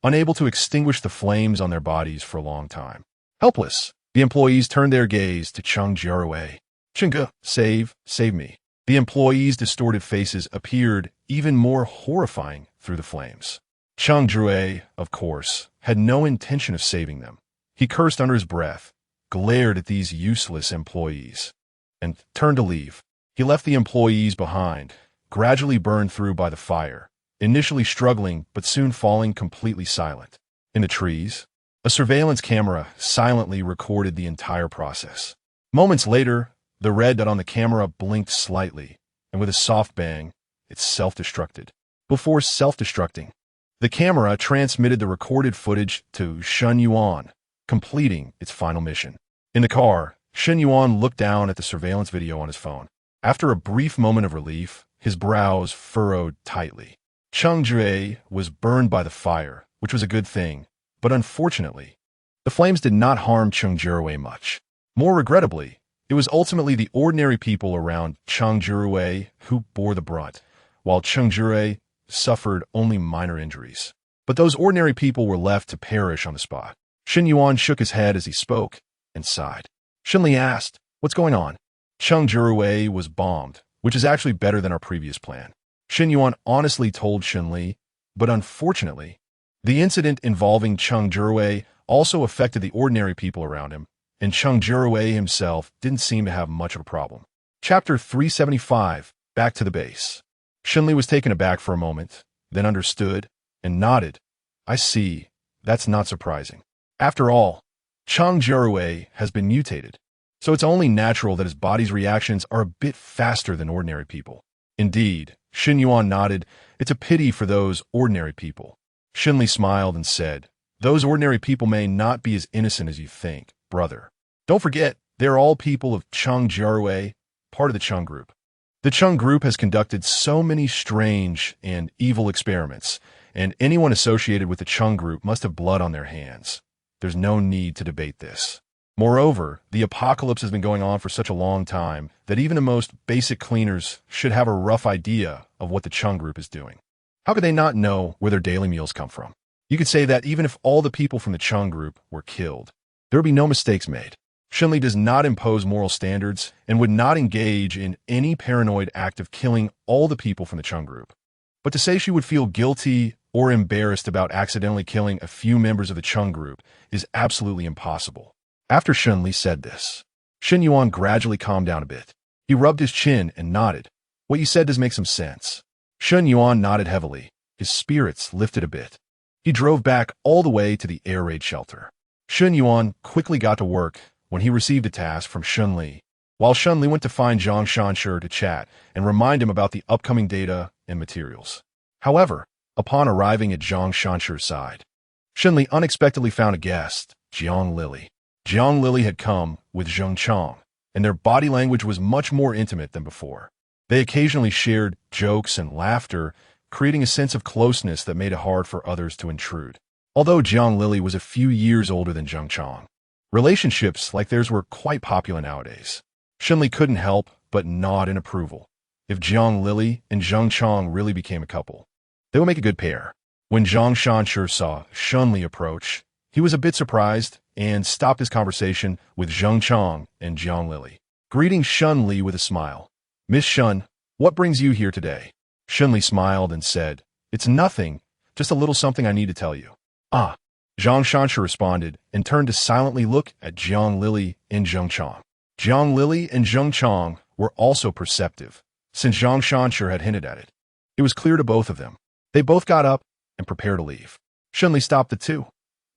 unable to extinguish the flames on their bodies for a long time. Helpless, the employees turned their gaze to Cheng Jiarui. "Chenga, save me." The employees' distorted faces appeared even more horrifying through the flames. Cheng Jiarui, of course, had no intention of saving them. He cursed under his breath, glared at these useless employees, and turned to leave. He left the employees behind, gradually burned through by the fire, initially struggling but soon falling completely silent. In the trees, a surveillance camera silently recorded the entire process. Moments later, the red dot on the camera blinked slightly, and with a soft bang, it self-destructed. Before self-destructing, the camera transmitted the recorded footage to Shen Li, completing its final mission. In the car, Shen Li looked down at the surveillance video on his phone. After a brief moment of relief, his brows furrowed tightly. Cheng Jiarui was burned by the fire, which was a good thing, but unfortunately, the flames did not harm Cheng Jiarui much. More regrettably, it was ultimately the ordinary people around Cheng Jiarui who bore the brunt, while Cheng Jiarui suffered only minor injuries. But those ordinary people were left to perish on the spot. Shen Li shook his head as he spoke and sighed. Shen Li asked, "What's going on?" Cheng Jiarui was bombed, which is actually better than our previous plan. Shen Li honestly told Shen Li, but unfortunately, the incident involving Cheng Jiarui also affected the ordinary people around him, and Cheng Jiarui himself didn't seem to have much of a problem. Chapter 375, Back to the Base. Shen Li was taken aback for a moment, then understood, and nodded. "I see. That's not surprising. After all, Cheng Jiarui has been mutated, so it's only natural that his body's reactions are a bit faster than ordinary people." Indeed, Shen Li nodded. "It's a pity for those ordinary people." Shen Li smiled and said, "Those ordinary people may not be as innocent as you think, brother. Don't forget, they're all people of Cheng Jiarui, part of the Cheng Group. The Cheng Group has conducted so many strange and evil experiments, and anyone associated with the Cheng Group must have blood on their hands. There's no need to debate this. Moreover, the apocalypse has been going on for such a long time that even the most basic cleaners should have a rough idea of what the Cheng Group is doing. How could they not know where their daily meals come from? You could say that even if all the people from the Cheng Group were killed, there would be no mistakes made. Shen Li does not impose moral standards and would not engage in any paranoid act of killing all the people from the Cheng Group. But to say she would feel guilty or embarrassed about accidentally killing a few members of the Cheng Group is absolutely impossible." After Shen Li said this, Shen Li gradually calmed down a bit. He rubbed his chin and nodded. "What you said does make some sense." Shen Li nodded heavily. His spirits lifted a bit. He drove back all the way to the air raid shelter. Shen Li quickly got to work when he received a task from Shen Li, while Shen Li went to find Zhang Shanshi to chat and remind him about the upcoming data and materials. However, upon arriving at Zhang Shanshi's side, Shen Li unexpectedly found a guest, Jiang Lili. Jiang Lili had come with Zheng Chang, and their body language was much more intimate than before. They occasionally shared jokes and laughter, creating a sense of closeness that made it hard for others to intrude. Although Jiang Lili was a few years older than Zheng Chang, relationships like theirs were quite popular nowadays. Shen Li couldn't help but nod in approval. If Jiang Lili and Zheng Chang really became a couple, they would make a good pair. When Zhang Shanshi saw Shen Li approach, he was a bit surprised and stopped his conversation with Zheng Chang and Jiang Lili, greeting Shen Li with a smile. "Miss Shen, what brings you here today?" Shen Li smiled and said, "It's nothing, just a little something I need to tell you." "Ah," Zhang Shanshi responded and turned to silently look at Jiang Lili and Zheng Chang. Jiang Lili and Zheng Chang were also perceptive, since Zhang Shanshi had hinted at it. It was clear to both of them. They both got up and prepared to leave. Shen Li stopped the two.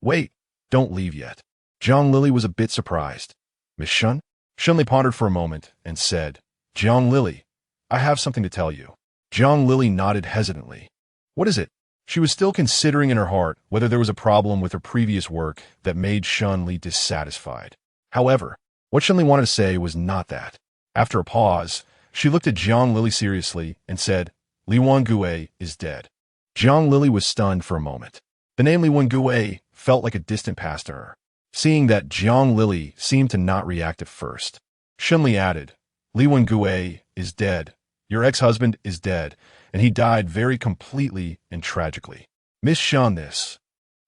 Wait, don't leave yet. Jiang Lili was a bit surprised. Miss Shen? Shen Li pondered for a moment and said, Jiang Lili, I have something to tell you. Jiang Lili nodded hesitantly. What is it? She was still considering in her heart whether there was a problem with her previous work that made Shen Li dissatisfied. However, what Shen Li wanted to say was not that. After a pause, she looked at Jiang Lili seriously and said, Li Wengue is dead. Jiang Lili was stunned for a moment. The name Li Wengue felt like a distant past to her. Seeing that Jiang Lili seemed to not react at first, Shen Li added, Li Wengue is dead. Your ex-husband is dead, and he died very completely and tragically. Miss Shen this.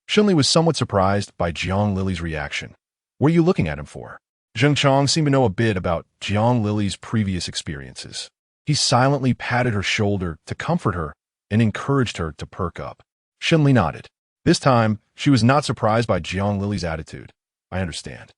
Shen Li was somewhat surprised by Jiang Lili's reaction. What are you looking at him for? Zheng Chong seemed to know a bit about Jiang Lili's previous experiences. He silently patted her shoulder to comfort her and encouraged her to perk up. Shen Li nodded. This time, she was not surprised by Jiang Lili's attitude. I understand.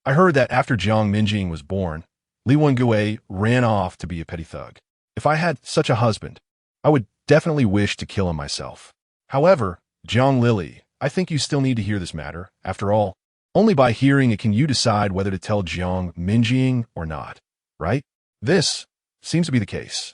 I heard that after Jiang Minjing was born, Li Wengue ran off to be a petty thug. If I had such a husband, I would definitely wish to kill him myself. However, Jiang Lili, I think you still need to hear this matter. After all, only by hearing it can you decide whether to tell Jiang Minjing or not, right? This seems to be the case.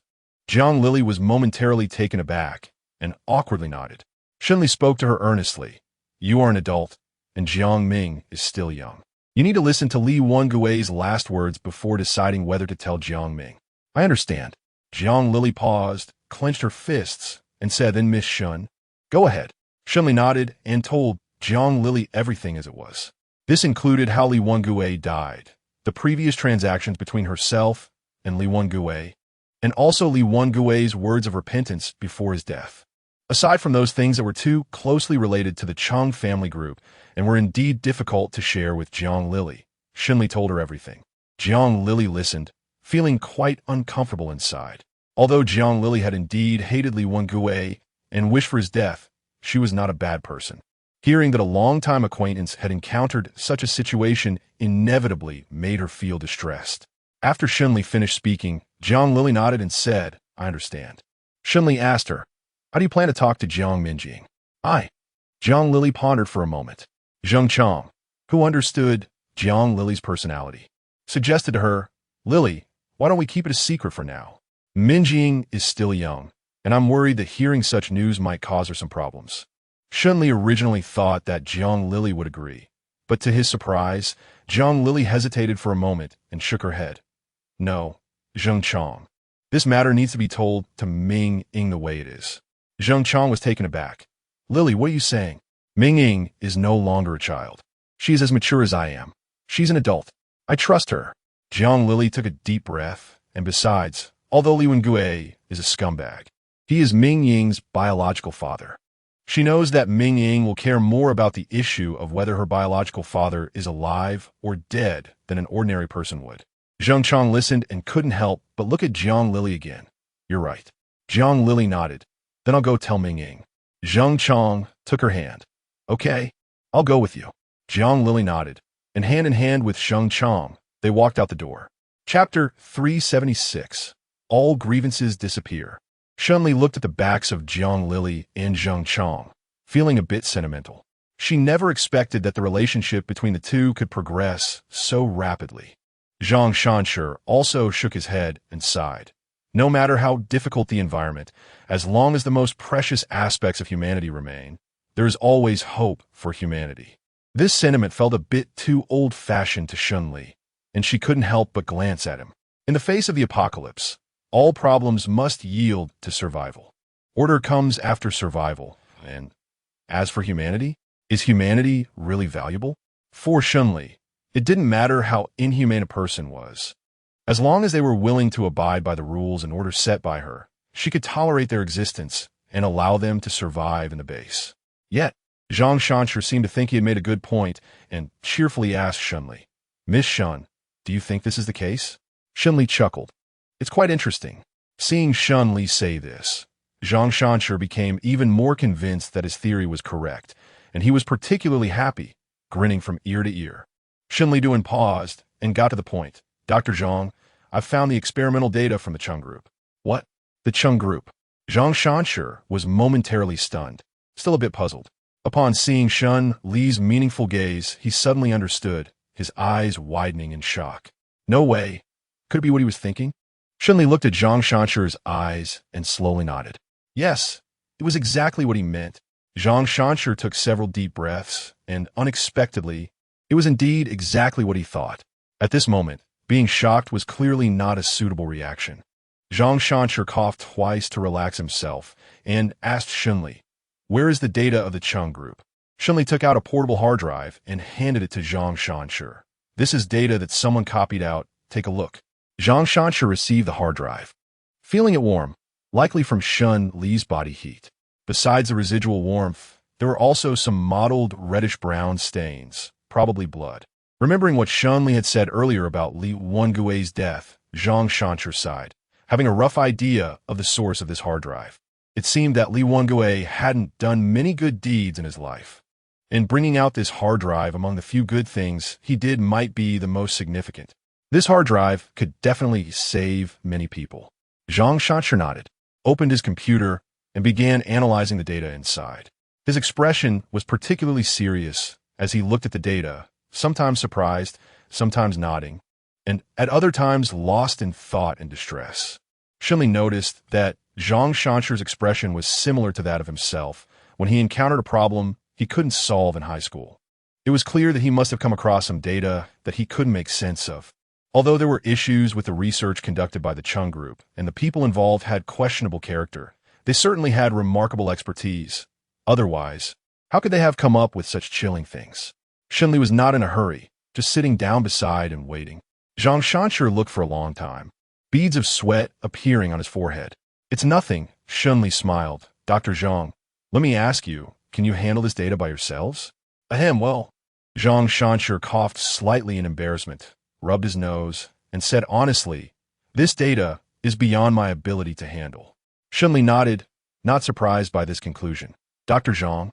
Jiang Lili was momentarily taken aback and awkwardly nodded. Shen Li spoke to her earnestly. You are an adult, and Jiang Ming is still young. You need to listen to Li Wengue's last words before deciding whether to tell Jiang Ming. I understand. Jiang Lili paused, clenched her fists, and said, then Miss Shen, go ahead. Shen Li nodded and told Jiang Lili everything as it was. This included how Li Wengue died, the previous transactions between herself and Li Wengue, and also Li Wengue's words of repentance before his death. Aside from those things that were too closely related to the Cheng family group and were indeed difficult to share with Jiang Lili, Shen Li told her everything. Jiang Lili listened, feeling quite uncomfortable inside. Although Jiang Lili had indeed hated Li Wengue and wished for his death, she was not a bad person. Hearing that a long-time acquaintance had encountered such a situation inevitably made her feel distressed. After Shen Li finished speaking, Jiang Lili nodded and said, I understand. Shen Li asked her, how do you plan to talk to Jiang Minjing? Jiang Lili pondered for a moment. Zheng Chong, who understood Jiang Lili's personality, suggested to her, Lili, why don't we keep it a secret for now? Minjing is still young, and I'm worried that hearing such news might cause her some problems. Shen Li originally thought that Jiang Lili would agree, but to his surprise, Jiang Lili hesitated for a moment and shook her head. No, Zheng Chong. This matter needs to be told to Ming Ying the way it is. Zheng Chong was taken aback. Lili, what are you saying? Ming Ying is no longer a child. She is as mature as I am. She's an adult. I trust her. Jiang Lili took a deep breath, and besides, although Li Wengue is a scumbag, he is Ming Ying's biological father. She knows that Ming Ying will care more about the issue of whether her biological father is alive or dead than an ordinary person would. Zheng Chong listened and couldn't help but look at Jiang Lili again. You're right. Jiang Lili nodded. Then I'll go tell Ming Ying. Zheng Chong took her hand. Okay, I'll go with you. Jiang Lili nodded, and hand in hand with Zheng Chong, they walked out the door. Chapter 376. All grievances disappear. Shen Li looked at the backs of Jiang Lili and Zheng Chong, feeling a bit sentimental. She never expected that the relationship between the two could progress so rapidly. Zhang Shanshi also shook his head and sighed. No matter how difficult the environment, as long as the most precious aspects of humanity remain, there is always hope for humanity. This sentiment felt a bit too old-fashioned to Shen Li, and she couldn't help but glance at him. In the face of the apocalypse, all problems must yield to survival. Order comes after survival, and as for humanity, is humanity really valuable? For Shen Li, it didn't matter how inhumane a person was. As long as they were willing to abide by the rules and orders set by her, she could tolerate their existence and allow them to survive in the base. Yet, Zhang Shanshi seemed to think he had made a good point and cheerfully asked Shen Li, Miss Shen, do you think this is the case? Shen Li chuckled. It's quite interesting. Seeing Shen Li say this, Zhang Shanshi became even more convinced that his theory was correct, and he was particularly happy, grinning from ear to ear. Shen Li paused and got to the point. Dr. Zhang, I've found the experimental data from the Cheng group. What? The Cheng group? Zhang Shanshi was momentarily stunned, still a bit puzzled. Upon seeing Shen Li's meaningful gaze, he suddenly understood, his eyes widening in shock. No way. Could it be what he was thinking? Shen Li looked at Zhang Shanshi's eyes and slowly nodded. Yes, it was exactly what he meant. Zhang Shanshi took several deep breaths, and unexpectedly, it was indeed exactly what he thought. At this moment, being shocked was clearly not a suitable reaction. Zhang Shanshi coughed twice to relax himself and asked Shen Li, "Where is the data of the Cheng group?" Shen Li took out a portable hard drive and handed it to Zhang Shanshi. "This is data that someone copied out. Take a look." Zhang Shanshi received the hard drive, feeling it warm, likely from Shen Li's body heat. Besides the residual warmth, there were also some mottled reddish-brown stains, probably blood. Remembering what Shen Li had said earlier about Li Wengui's death, Zhang Shanshi sighed, having a rough idea of the source of this hard drive. It seemed that Li Wengui hadn't done many good deeds in his life. And bringing out this hard drive among the few good things he did might be the most significant. This hard drive could definitely save many people. Zhang Shanshi nodded, opened his computer, and began analyzing the data inside. His expression was particularly serious as he looked at the data, sometimes surprised, sometimes nodding, and at other times lost in thought and distress. Shen Li noticed that Zhang Shanshi's expression was similar to that of himself when he encountered a problem he couldn't solve in high school. It was clear that he must have come across some data that he couldn't make sense of. Although there were issues with the research conducted by the Cheng group and the people involved had questionable character, they certainly had remarkable expertise. Otherwise, how could they have come up with such chilling things? Shen Li was not in a hurry, just sitting down beside and waiting. Zhang Shanshi looked for a long time, beads of sweat appearing on his forehead. "It's nothing," Shen Li smiled. "Dr. Zhang, let me ask you, can you handle this data by yourselves?" "Ahem, well." Zhang Shanshi coughed slightly in embarrassment, rubbed his nose, and said honestly, "This data is beyond my ability to handle." Shen Li nodded, not surprised by this conclusion. "Dr. Zhang,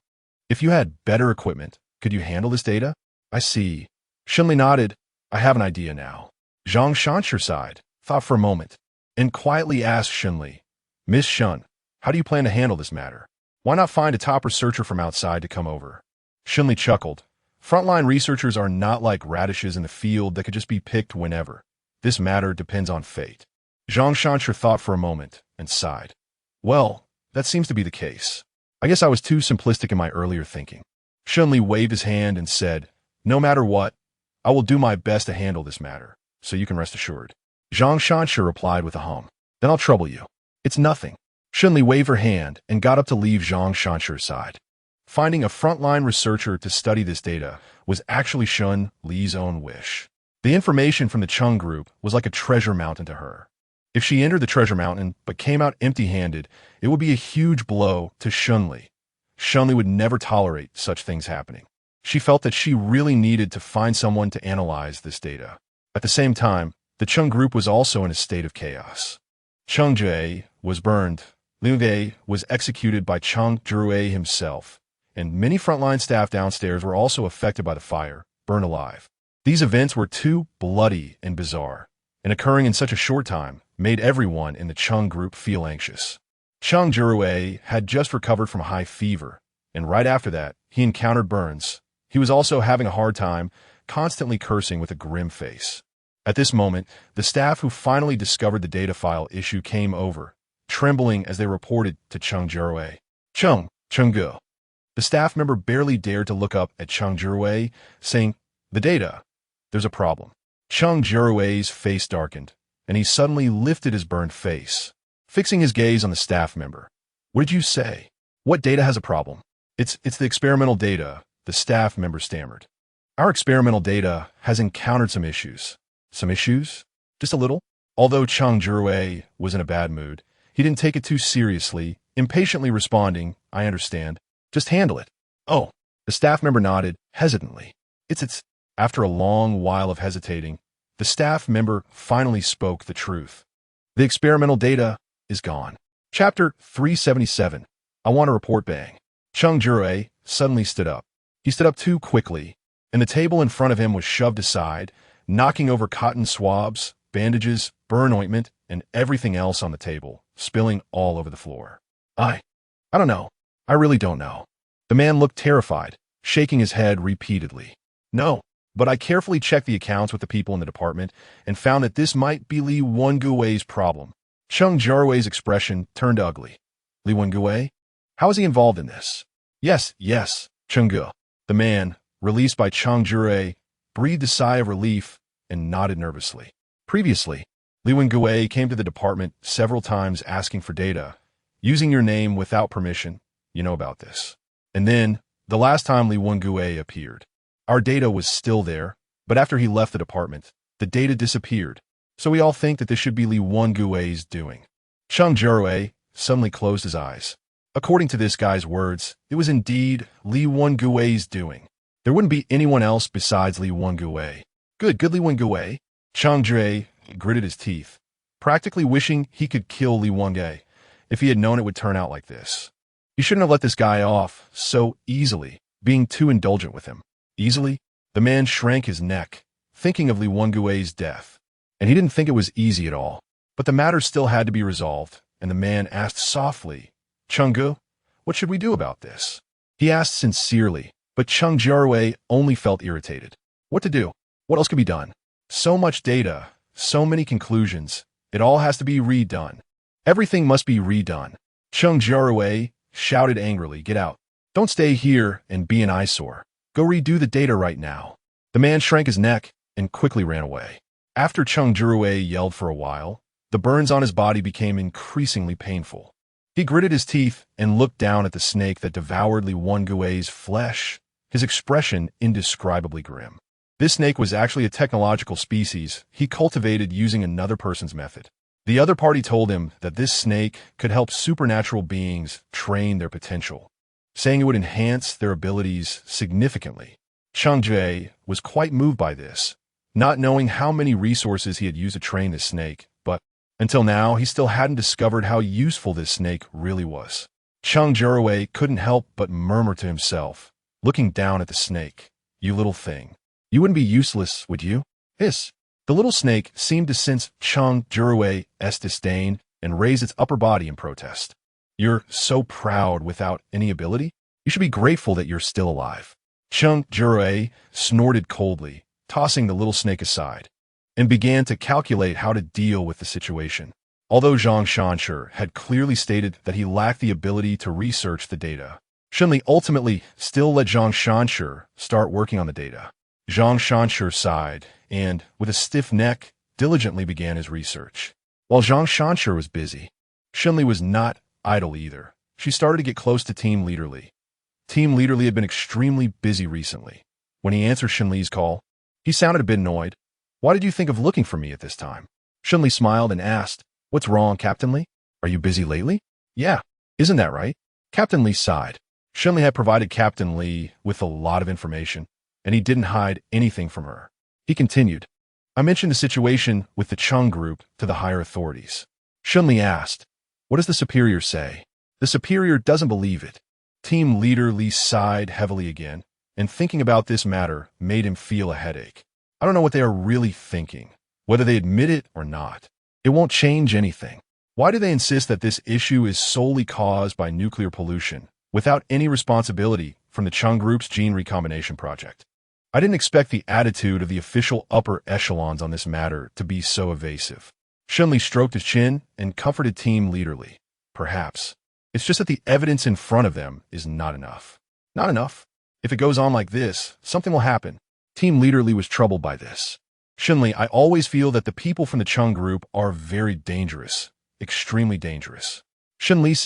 if you had better equipment, could you handle this data?" "I see." Shen Li nodded. "I have an idea now." Zhang Shanshi sighed, thought for a moment, and quietly asked Shen Li, "Miss Shen, how do you plan to handle this matter? Why not find a top researcher from outside to come over?" Shen Li chuckled. "Frontline researchers are not like radishes in the field that could just be picked whenever. This matter depends on fate." Zhang Shanshi thought for a moment and sighed. "Well, that seems to be the case. I guess I was too simplistic in my earlier thinking." Shen Li waved his hand and said, "No matter what, I will do my best to handle this matter, so you can rest assured." Zhang Shanshi replied with a hum. "Then I'll trouble you." "It's nothing." Shen Li waved her hand and got up to leave Zhang Shanshi's side. Finding a frontline researcher to study this data was actually Shen Li's own wish. The information from the Cheng group was like a treasure mountain to her. If she entered the treasure mountain but came out empty-handed, it would be a huge blow to Shen Li. Shen Li would never tolerate such things happening. She felt that she really needed to find someone to analyze this data. At the same time, the Cheng group was also in a state of chaos. Cheng Jiarui was burned, Liu Wei was executed by Cheng Jiarui himself, and many frontline staff downstairs were also affected by the fire, burned alive. These events were too bloody and bizarre, and occurring in such a short time made everyone in the Cheng group feel anxious. Cheng Jiarui had just recovered from high fever, and right after that, he encountered burns. He was also having a hard time, constantly cursing with a grim face. At this moment, the staff who finally discovered the data file issue came over, trembling as they reported to Cheng Jiarui. Cheng. The staff member barely dared to look up at Cheng Jiarui, saying, "The data. There's a problem." Cheng Jiarui's face darkened, and he suddenly lifted his burned face, fixing his gaze on the staff member. "What did you say? What data has a problem?" It's the experimental data," the staff member stammered. "Our experimental data has encountered some issues." "Some issues? Just a little?" Although Cheng Jiarui was in a bad mood, he didn't take it too seriously, impatiently responding, "I understand. Just handle it." "Oh." The staff member nodded, hesitantly. It's. After a long while of hesitating, the staff member finally spoke the truth. "The experimental data is gone." Chapter 377. I want to report bang. Cheng Jiarui suddenly stood up. He stood up too quickly, and the table in front of him was shoved aside, knocking over cotton swabs, bandages, burn ointment, and everything else on the table, spilling all over the floor. I don't know. I really don't know. The man looked terrified, shaking his head repeatedly. No, but I carefully checked the accounts with the people in the department and found that this might be Li Wengui's problem. Cheng Jiarui's expression turned ugly. Li Wengui? How is he involved in this? Yes, Cheng Gu. The man, released by Cheng Jiarui, breathed a sigh of relief and nodded nervously. Previously, Li Wengui came to the department several times asking for data, using your name without permission. You know about this. And then, the last time Li Wengui appeared, our data was still there, but after he left the department, the data disappeared. So we all think that this should be Li Wengui's doing. Cheng Jiarui suddenly closed his eyes. According to this guy's words, it was indeed Li Wengui's doing. There wouldn't be anyone else besides Li Wengui. Good Li Wengui. Cheng Jiarui gritted his teeth, practically wishing he could kill Li Wengui if he had known it would turn out like this. He shouldn't have let this guy off so easily, being too indulgent with him. Easily? The man shrank his neck, thinking of Li Wengui's death. And he didn't think it was easy at all. But the matter still had to be resolved, and the man asked softly, Cheng Gu, what should we do about this? He asked sincerely, but Cheng Jiarui only felt irritated. What to do? What else could be done? So much data, so many conclusions. It all has to be redone. Everything must be redone. Cheng Jiarui shouted angrily, get out. Don't stay here and be an eyesore. Go redo the data right now. The man shrank his neck and quickly ran away. After Cheng Jiarui yelled for a while, the burns on his body became increasingly painful. He gritted his teeth and looked down at the snake that devoured Li Wengui's flesh, his expression indescribably grim. This snake was actually a technological species he cultivated using another person's method. The other party told him that this snake could help supernatural beings train their potential, saying it would enhance their abilities significantly. Cheng Jiarui was quite moved by this, not knowing how many resources he had used to train this snake, but until now he still hadn't discovered how useful this snake really was. Cheng Jiarui couldn't help but murmur to himself, looking down at the snake, you little thing. You wouldn't be useless, would you? Hiss. The little snake seemed to sense Cheng Jiarui's disdain and raised its upper body in protest. You're so proud without any ability? You should be grateful that you're still alive. Cheng Jiarui snorted coldly, tossing the little snake aside, and began to calculate how to deal with the situation. Although Zhang Shanshi had clearly stated that he lacked the ability to research the data, Shen Li ultimately still let Zhang Shanshi start working on the data. Zhang Shanshi sighed and, with a stiff neck, diligently began his research. While Zhang Shanshi was busy, Shen Li was not idle either. She started to get close to Team Leader Li. Team Leader Li had been extremely busy recently. When he answered Shen Li's call, he sounded a bit annoyed. Why did you think of looking for me at this time? Shen Li smiled and asked, what's wrong, Captain Li? Are you busy lately? Yeah, isn't that right? Captain Li sighed. Shen Li had provided Captain Li with a lot of information, and he didn't hide anything from her. He continued, I mentioned the situation with the Cheng group to the higher authorities. Shen Li asked, what does the superior say? The superior doesn't believe it. Team Leader Li sighed heavily again, and thinking about this matter made him feel a headache. I don't know what they are really thinking, whether they admit it or not. It won't change anything. Why do they insist that this issue is solely caused by nuclear pollution, without any responsibility from the Cheng group's gene recombination project? I didn't expect the attitude of the official upper echelons on this matter to be so evasive. Shen Li stroked his chin and comforted Team Leader Li. Perhaps. It's just that the evidence in front of them is not enough. Not enough? If it goes on like this, something will happen. Team Leader Li was troubled by this. Shen Li, I always feel that the people from the Cheng group are very dangerous. Extremely dangerous. Shen Li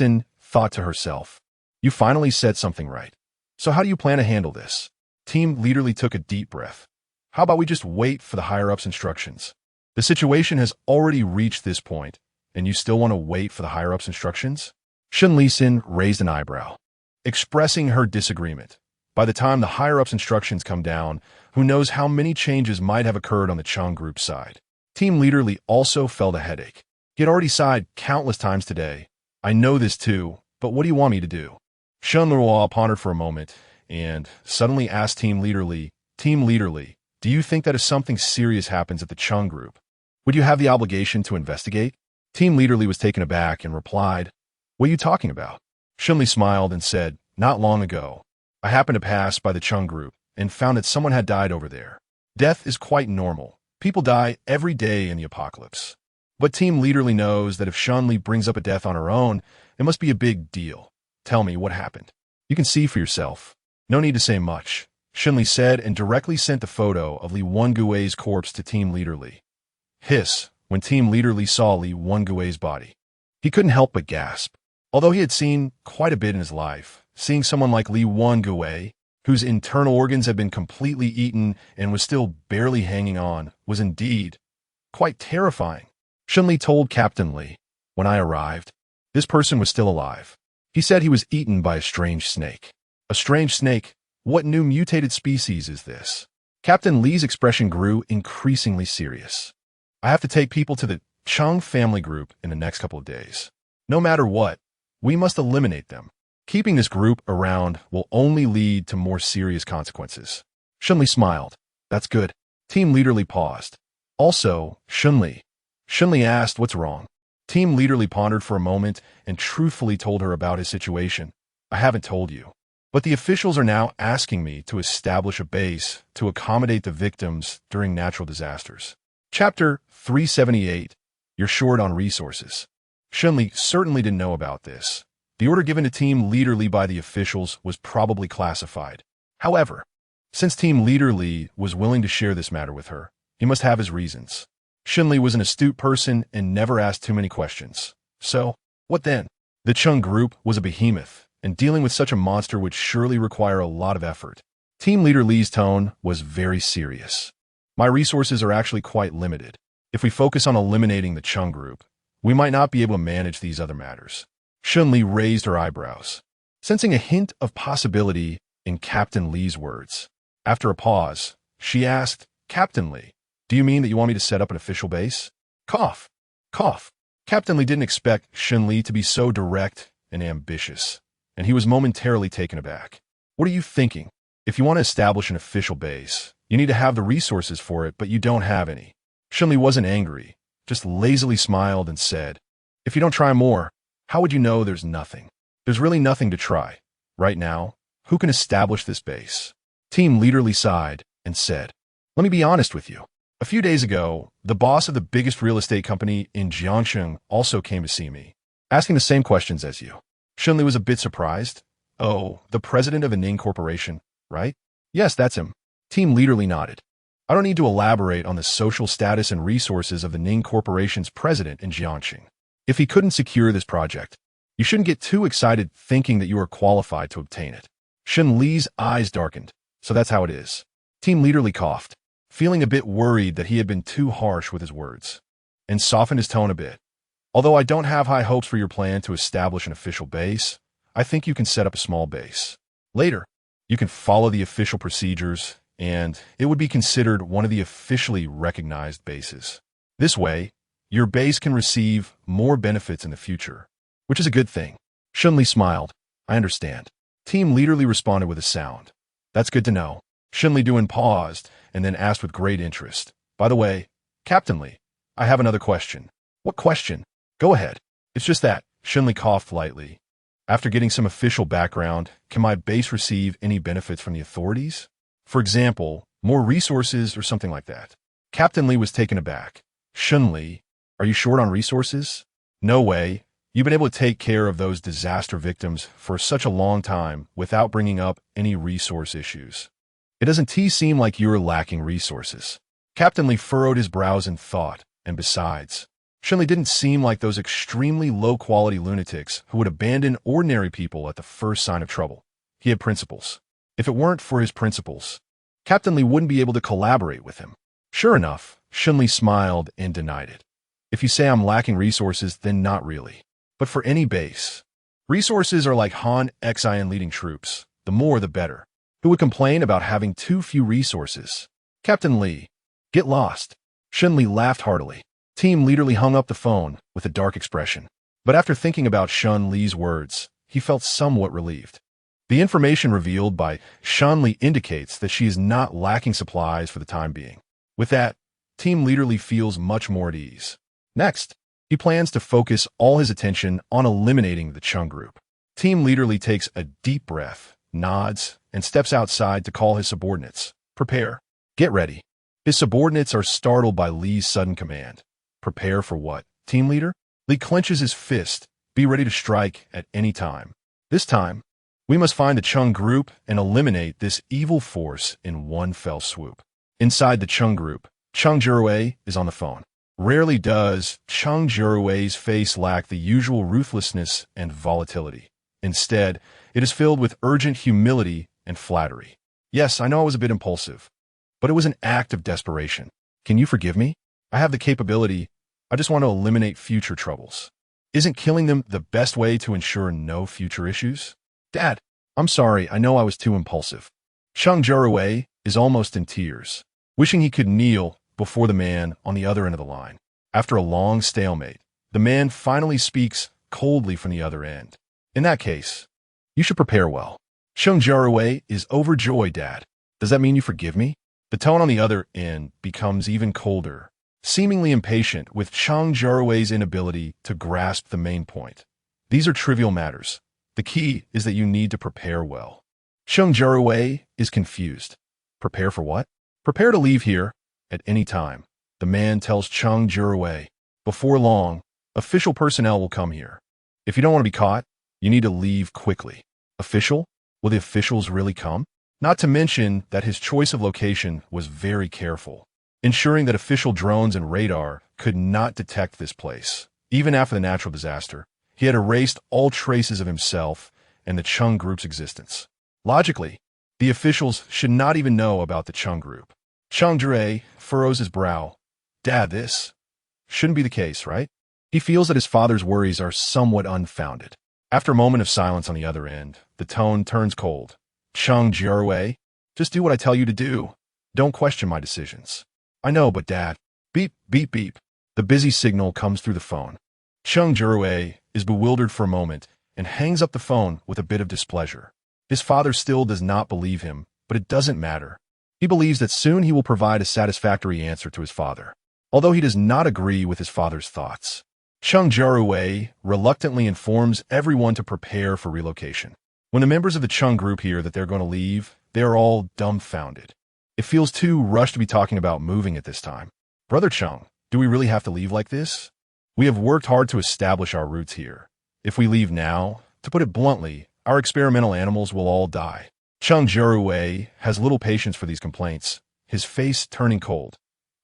thought to herself. You finally said something right. So how do you plan to handle this? Team Leader Li took a deep breath. How about we just wait for the higher-ups' instructions? The situation has already reached this point, and you still want to wait for the higher-ups' instructions? Shen Li raised an eyebrow, expressing her disagreement. By the time the higher-ups' instructions come down, who knows how many changes might have occurred on the Cheng group side. Team Leader Li also felt a headache. He had already sighed countless times today. I know this too, but what do you want me to do? Shen Li pondered for a moment, and suddenly asked Team Leader Li, do you think that if something serious happens at the Cheng group, Would you have the obligation to investigate? Team Leader Li was taken aback and replied, "What are you talking about?" Shen Li smiled and said, "Not long ago, I happened to pass by the Cheng group and found that someone had died over there. Death is quite normal. People die every day in the apocalypse. But Team Leader Li knows that if Shen Li brings up a death on her own, it must be a big deal. Tell me what happened. You can see for yourself." "No need to say much," Shen Li said and directly sent the photo of Li Wengui's corpse to Team Leader Li. Hiss, when Team Leader Li saw Li Wengui's body. He couldn't help but gasp. Although he had seen quite a bit in his life, seeing someone like Li Wengui, whose internal organs had been completely eaten and was still barely hanging on, was indeed quite terrifying. Shen Li told Captain Li, "When I arrived, this person was still alive. He said he was eaten by a strange snake." "A strange snake? What new mutated species is this?" Captain Li's expression grew increasingly serious. "I have to take people to the Cheng family group in the next couple of days. No matter what, we must eliminate them. Keeping this group around will only lead to more serious consequences." Shen Li smiled. "That's good." Team Leader Li paused. "Also, Shen Li." Shen Li asked, "What's wrong?" Team Leader Li pondered for a moment and truthfully told her about his situation. "I haven't told you, but the officials are now asking me to establish a base to accommodate the victims during natural disasters." Chapter 378. You're short on resources. Shen Li certainly didn't know about this. The order given to Team Leader Li by the officials was probably classified. However, since Team Leader Li was willing to share this matter with her, he must have his reasons. Shen Li was an astute person and never asked too many questions. So, what then? The Cheng group was a behemoth, and dealing with such a monster would surely require a lot of effort. Team Leader Li's tone was very serious. "My resources are actually quite limited. If we focus on eliminating the Cheng group, we might not be able to manage these other matters." Shen Li raised her eyebrows, sensing a hint of possibility in Captain Li's words. After a pause, she asked, "Captain Li, do you mean that you want me to set up an official base?" Cough. Cough. Captain Li didn't expect Shen Li to be so direct and ambitious, and he was momentarily taken aback. "What are you thinking? If you want to establish an official base, you need to have the resources for it, but you don't have any." Shen Li wasn't angry, just lazily smiled and said, "If you don't try more, how would you know there's nothing? There's really nothing to try. Right now, who can establish this base?" Team Leader Li sighed and said, "Let me be honest with you. A few days ago, the boss of the biggest real estate company in Jiangsheng also came to see me, asking the same questions as you." Shen Li was a bit surprised. "Oh, the president of a Ning corporation, right?" "Yes, that's him." Team Leader Li nodded. "I don't need to elaborate on the social status and resources of the Ning corporation's president in Jiangsheng. If he couldn't secure this project, you shouldn't get too excited thinking that you are qualified to obtain it." Shen Li's eyes darkened. "So that's how it is." Team Leader Li coughed, feeling a bit worried that he had been too harsh with his words, and softened his tone a bit. "Although I don't have high hopes for your plan to establish an official base, I think you can set up a small base. Later, you can follow the official procedures, and it would be considered one of the officially recognized bases. This way, your base can receive more benefits in the future, which is a good thing." Shen Li smiled. "I understand." Team Leader Li responded with a sound. "That's good to know." Shen Li paused and then asked with great interest, "By the way, Captain Li, I have another question." "What question?" "Go ahead." "It's just that," Shen Li coughed lightly. "After getting some official background, can my base receive any benefits from the authorities? For example, more resources or something like that?" Captain Li was taken aback. "Shen Li, are you short on resources?" "No way. You've been able to take care of those disaster victims for such a long time without bringing up any resource issues. It doesn't seem like you're lacking resources." Captain Li furrowed his brows in thought, and besides, Shen Li didn't seem like those extremely low-quality lunatics who would abandon ordinary people at the first sign of trouble. He had principles. If it weren't for his principles, Captain Li wouldn't be able to collaborate with him. Sure enough, Shen Li smiled and denied it. "If you say I'm lacking resources, then not really. But for any base, resources are like Han Xin leading troops. The more, the better. Who would complain about having too few resources?" "Captain Li, get lost." Shen Li laughed heartily. Team Leader Li hung up the phone with a dark expression. But after thinking about Shen Li's words, he felt somewhat relieved. The information revealed by Shen Li indicates that she is not lacking supplies for the time being. With that, Team Leader Li feels much more at ease. Next, he plans to focus all his attention on eliminating the Cheng group. Team Leader Li takes a deep breath, nods, and steps outside to call his subordinates. Prepare. Get ready. His subordinates are startled by Li's sudden command. Prepare for what, team leader? Li clenches his fist, be ready to strike at any time. This time, we must find the Cheng group and eliminate this evil force in one fell swoop. Inside the Cheng group, Cheng Jiarui is on the phone. Rarely does Cheng Jiarui's face lack the usual ruthlessness and volatility. Instead, it is filled with urgent humility and flattery. Yes, I know I was a bit impulsive, but it was an act of desperation. Can you forgive me? I have the capability. I just want to eliminate future troubles. Isn't killing them the best way to ensure no future issues? Dad, I'm sorry, I know I was too impulsive. Cheng Jiarui is almost in tears, wishing he could kneel before the man on the other end of the line. After a long stalemate, the man finally speaks coldly from the other end. In that case, you should prepare well. Cheng Jiarui is overjoyed, Dad. Does that mean you forgive me? The tone on the other end becomes even colder, seemingly impatient with Cheng Jiarui's inability to grasp the main point. These are trivial matters. The key is that you need to prepare well. Cheng Jiarui is confused. Prepare for what? Prepare to leave here at any time. The man tells Cheng Jiarui. Before long, official personnel will come here. If you don't want to be caught, you need to leave quickly. Official? Will the officials really come? Not to mention that his choice of location was very careful, ensuring that official drones and radar could not detect this place. Even after the natural disaster, he had erased all traces of himself and the Cheng group's existence. Logically, the officials should not even know about the Cheng group. Cheng Jiarui furrows his brow. Dad, this shouldn't be the case, right? He feels that his father's worries are somewhat unfounded. After a moment of silence on the other end, the tone turns cold. Cheng Jiarui, just do what I tell you to do. Don't question my decisions. I know, but Dad. Beep, beep, beep. The busy signal comes through the phone. Cheng Jiarui is bewildered for a moment and hangs up the phone with a bit of displeasure. His father still does not believe him, but it doesn't matter. He believes that soon he will provide a satisfactory answer to his father, although he does not agree with his father's thoughts. Cheng Jiarui reluctantly informs everyone to prepare for relocation. When the members of the Cheng group hear that they're going to leave, they are all dumbfounded. It feels too rushed to be talking about moving at this time. Brother Cheng, do we really have to leave like this? We have worked hard to establish our roots here. If we leave now, to put it bluntly, our experimental animals will all die. Cheng Jiarui has little patience for these complaints, his face turning cold.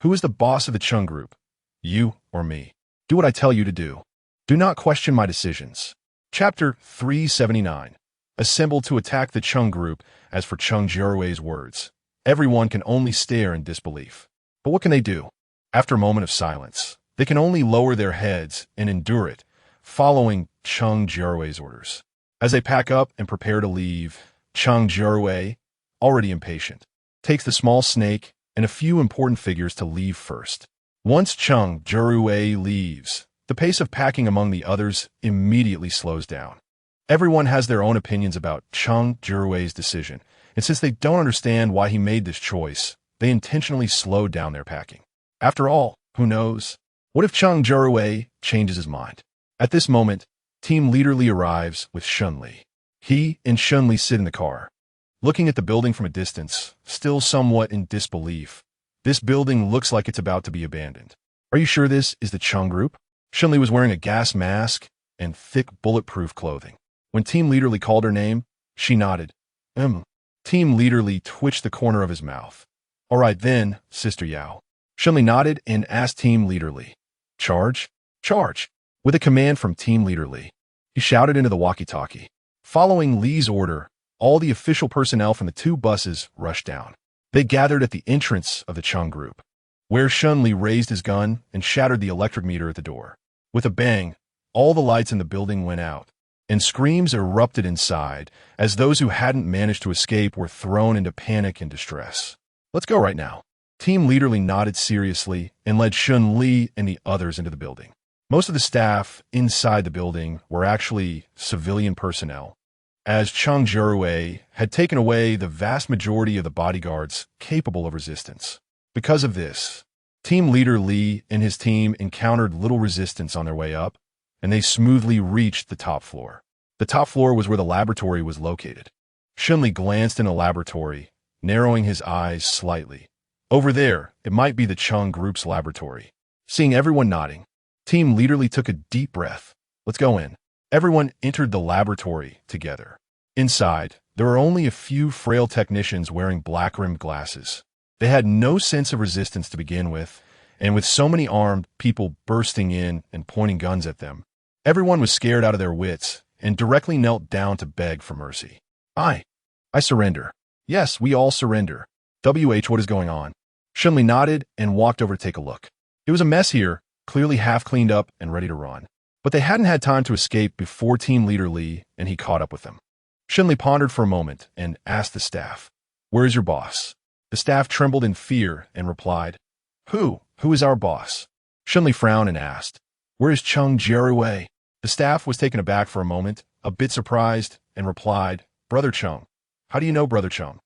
Who is the boss of the Cheng group? You or me? Do what I tell you to do. Do not question my decisions. Chapter 379. Assemble to attack the Cheng group. As for Cheng Jiarui's words, everyone can only stare in disbelief. But what can they do? After a moment of silence, they can only lower their heads and endure it, following Cheng Jiarui's orders. As they pack up and prepare to leave, Cheng Jiarui, already impatient, takes the small snake and a few important figures to leave first. Once Cheng Jiarui leaves, the pace of packing among the others immediately slows down. Everyone has their own opinions about Cheng Jiarui's decision, and since they don't understand why he made this choice, they intentionally slowed down their packing. After all, who knows? What if Cheng Jiarui changes his mind? At this moment, Team Leader Li arrives with Shen Li. He and Shen Li sit in the car, looking at the building from a distance, still somewhat in disbelief. This building looks like it's about to be abandoned. Are you sure this is the Cheng group? Shen Li was wearing a gas mask and thick bulletproof clothing. When Team Leader Li called her name, she nodded. Team Leader Li twitched the corner of his mouth. All right then, Sister Yao. Shen Li nodded and asked Team Leader Li. Charge? Charge! With a command from Team Leader Li, he shouted into the walkie-talkie. Following Li's order, all the official personnel from the two buses rushed down. They gathered at the entrance of the Cheng group, where Shen Li raised his gun and shattered the electric meter at the door. With a bang, all the lights in the building went out, and screams erupted inside as those who hadn't managed to escape were thrown into panic and distress. Let's go right now. Team Leader Li nodded seriously and led Shen Li and the others into the building. Most of the staff inside the building were actually civilian personnel, as Cheng Jiarui had taken away the vast majority of the bodyguards capable of resistance. Because of this, Team leader Li and his team encountered little resistance on their way up, and they smoothly reached the top floor. The top floor was where the laboratory was located. Shen Li glanced in the laboratory, narrowing his eyes slightly. Over there, it might be the Cheng group's laboratory. Seeing everyone nodding, Team leader Li took a deep breath. Let's go in. Everyone entered the laboratory together. Inside, there were only a few frail technicians wearing black-rimmed glasses. They had no sense of resistance to begin with, and with so many armed people bursting in and pointing guns at them, everyone was scared out of their wits and directly knelt down to beg for mercy. I surrender. Yes, we all surrender. What is going on? Shen Li nodded and walked over to take a look. It was a mess here, clearly half cleaned up and ready to run. But they hadn't had time to escape before team leader Li and he caught up with them. Shen Li pondered for a moment and asked the staff, "Where is your boss?" The staff trembled in fear and replied, Who is our boss?" Shen Li frowned and asked, "Where is Cheng Jiarui?" The staff was taken aback for a moment, a bit surprised, and replied, "Brother Cheng." "How do you know Brother Cheng?"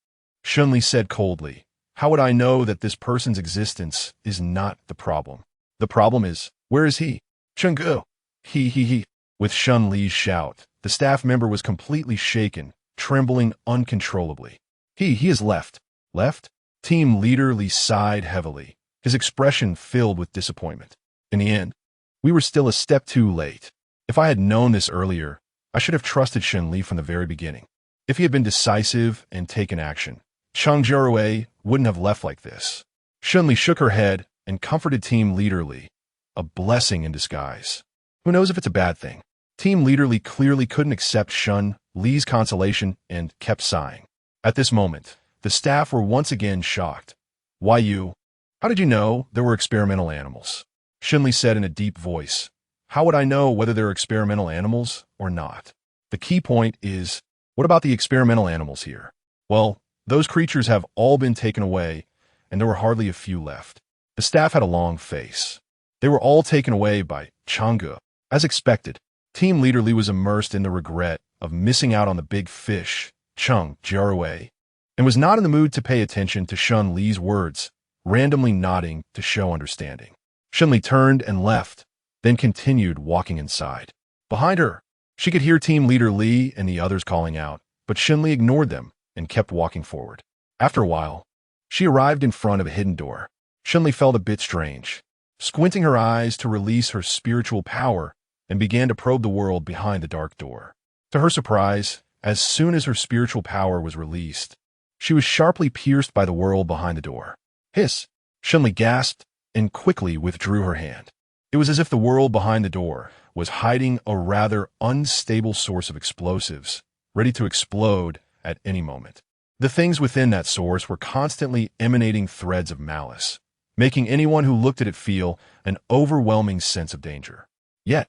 Shen Li said coldly, "How would I know that this person's existence is not the problem? The problem is, where is he?" "Cheng Gu." He. With Shen Li's shout, the staff member was completely shaken, trembling uncontrollably. He has left. Left? Team leader Li sighed heavily, his expression filled with disappointment. In the end, we were still a step too late. If I had known this earlier, I should have trusted Shen Li from the very beginning. If he had been decisive and taken action, Cheng Jiarui wouldn't have left like this. Shen Li shook her head and comforted team leader Li. A blessing in disguise. Who knows if it's a bad thing? Team leader Li clearly couldn't accept Shen Li's consolation and kept sighing. At this moment, the staff were once again shocked. "Why you? How did you know there were experimental animals?" Shen Li said in a deep voice. "How would I know whether they're experimental animals or not? The key point is, what about the experimental animals here? Well, those creatures have all been taken away, and there were hardly a few left." The staff had a long face. They were all taken away by Cheng Gu. As expected, team leader Li was immersed in the regret of missing out on the big fish, Cheng Jiarui, and was not in the mood to pay attention to Shen Li's words, randomly nodding to show understanding. Shen Li turned and left, then continued walking inside. Behind her, she could hear team leader Li and the others calling out, but Shen Li ignored them and kept walking forward. After a while, she arrived in front of a hidden door. Shen Li felt a bit strange, squinting her eyes to release her spiritual power, and began to probe the world behind the dark door. To her surprise, as soon as her spiritual power was released, she was sharply pierced by the world behind the door. "Hiss!" Shen Li gasped and quickly withdrew her hand. It was as if the world behind the door was hiding a rather unstable source of explosives, ready to explode at any moment. The things within that source were constantly emanating threads of malice, making anyone who looked at it feel an overwhelming sense of danger. Yet,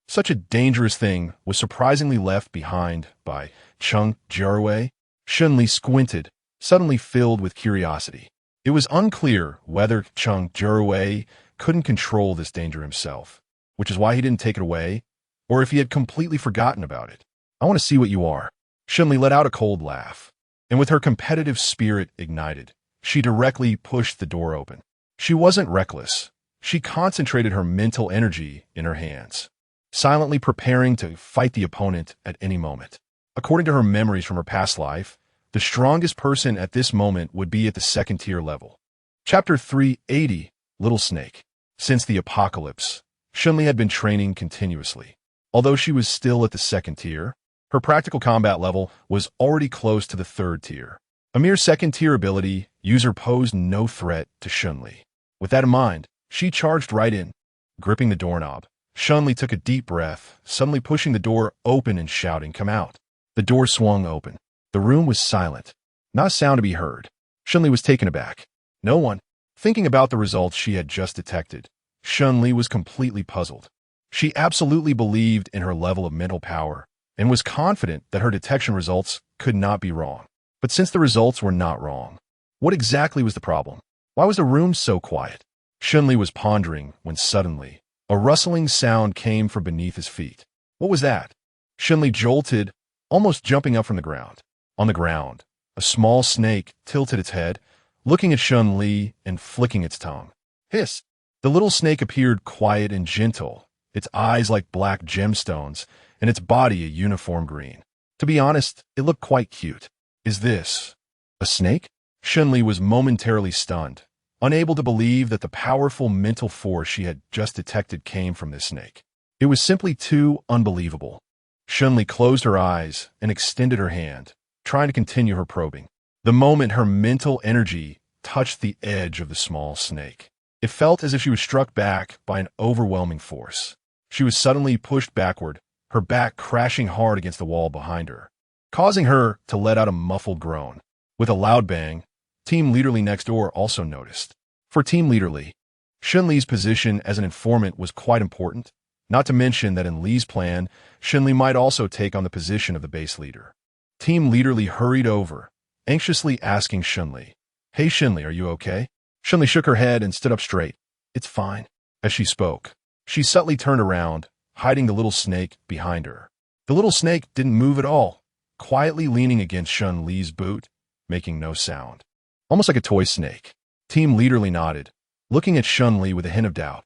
such a dangerous thing was surprisingly left behind by Cheng Jiarui. Shen Li squinted, suddenly filled with curiosity. It was unclear whether Cheng Jiarui couldn't control this danger himself, which is why he didn't take it away, or if he had completely forgotten about it. "I want to see what you are." Shen Li let out a cold laugh, and with her competitive spirit ignited, she directly pushed the door open. She wasn't reckless. She concentrated her mental energy in her hands, silently preparing to fight the opponent at any moment. According to her memories from her past life, the strongest person at this moment would be at the second-tier level. Chapter 380, Little Snake. Since the apocalypse, Shen Li had been training continuously. Although she was still at the second tier, her practical combat level was already close to the third tier. A mere second-tier ability, user posed no threat to Shen Li. With that in mind, she charged right in. Gripping the doorknob, Shen Li took a deep breath, suddenly pushing the door open and shouting, "Come out." The door swung open. The room was silent. Not a sound to be heard. Shen Li was taken aback. No one. Thinking about the results she had just detected, Shen Li was completely puzzled. She absolutely believed in her level of mental power and was confident that her detection results could not be wrong. But since the results were not wrong, what exactly was the problem? Why was the room so quiet? Shen Li was pondering when suddenly, a rustling sound came from beneath his feet. What was that? Shen Li jolted, almost jumping up from the ground. On the ground, a small snake tilted its head, looking at Shen Li and flicking its tongue. Hiss. The little snake appeared quiet and gentle, its eyes like black gemstones, and its body a uniform green. To be honest, it looked quite cute. Is this a snake? Shen Li was momentarily stunned, unable to believe that the powerful mental force she had just detected came from this snake. It was simply too unbelievable. Shen Li closed her eyes and extended her hand, trying to continue her probing. The moment her mental energy touched the edge of the small snake, it felt as if she was struck back by an overwhelming force. She was suddenly pushed backward, her back crashing hard against the wall behind her, causing her to let out a muffled groan. With a loud bang, Team Leader Li next door also noticed. For Team Leader Li, Shen Li's position as an informant was quite important, not to mention that in Li's plan, Shen Li might also take on the position of the base leader. Team Leader Li hurried over, anxiously asking Shen Li, "Hey Shen Li, are you okay?" Shen Li shook her head and stood up straight. "It's fine." As she spoke, she subtly turned around, hiding the little snake behind her. The little snake didn't move at all, quietly leaning against Shen Li's boot, making no sound. Almost like a toy snake. Team Leader Li nodded, looking at Shen Li with a hint of doubt.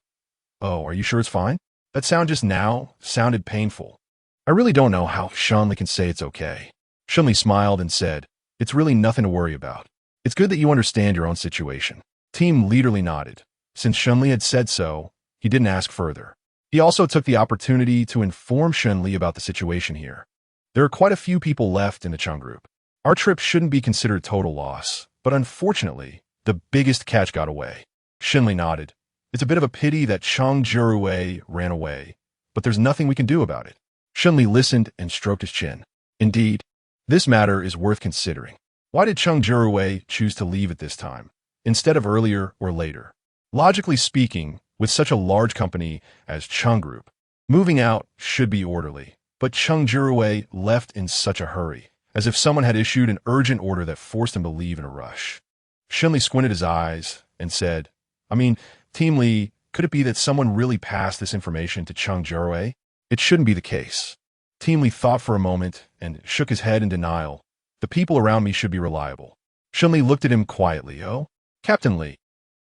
"Oh, are you sure it's fine?" That sound just now sounded painful. "I really don't know how Shen Li can say it's okay." Shen Li smiled and said, "It's really nothing to worry about. It's good that you understand your own situation." Team Leader Li nodded. Since Shen Li had said so, he didn't ask further. He also took the opportunity to inform Shen Li about the situation here. There are quite a few people left in the Cheng group. Our trip shouldn't be considered total loss, but unfortunately, the biggest catch got away. Shen Li nodded. It's a bit of a pity that Cheng Jiarui ran away, but there's nothing we can do about it. Shen Li listened and stroked his chin. Indeed, this matter is worth considering. Why did Cheng Jiarui choose to leave at this time, instead of earlier or later? Logically speaking, with such a large company as Cheng Group, moving out should be orderly, but Cheng Jiarui left in such a hurry, as if someone had issued an urgent order that forced him to leave in a rush. Shen Li squinted his eyes and said, Team Li, could it be that someone really passed this information to Cheng Jiarui? It shouldn't be the case. Team Li thought for a moment and shook his head in denial. The people around me should be reliable. Shen Li looked at him quietly. "Oh, Captain Li."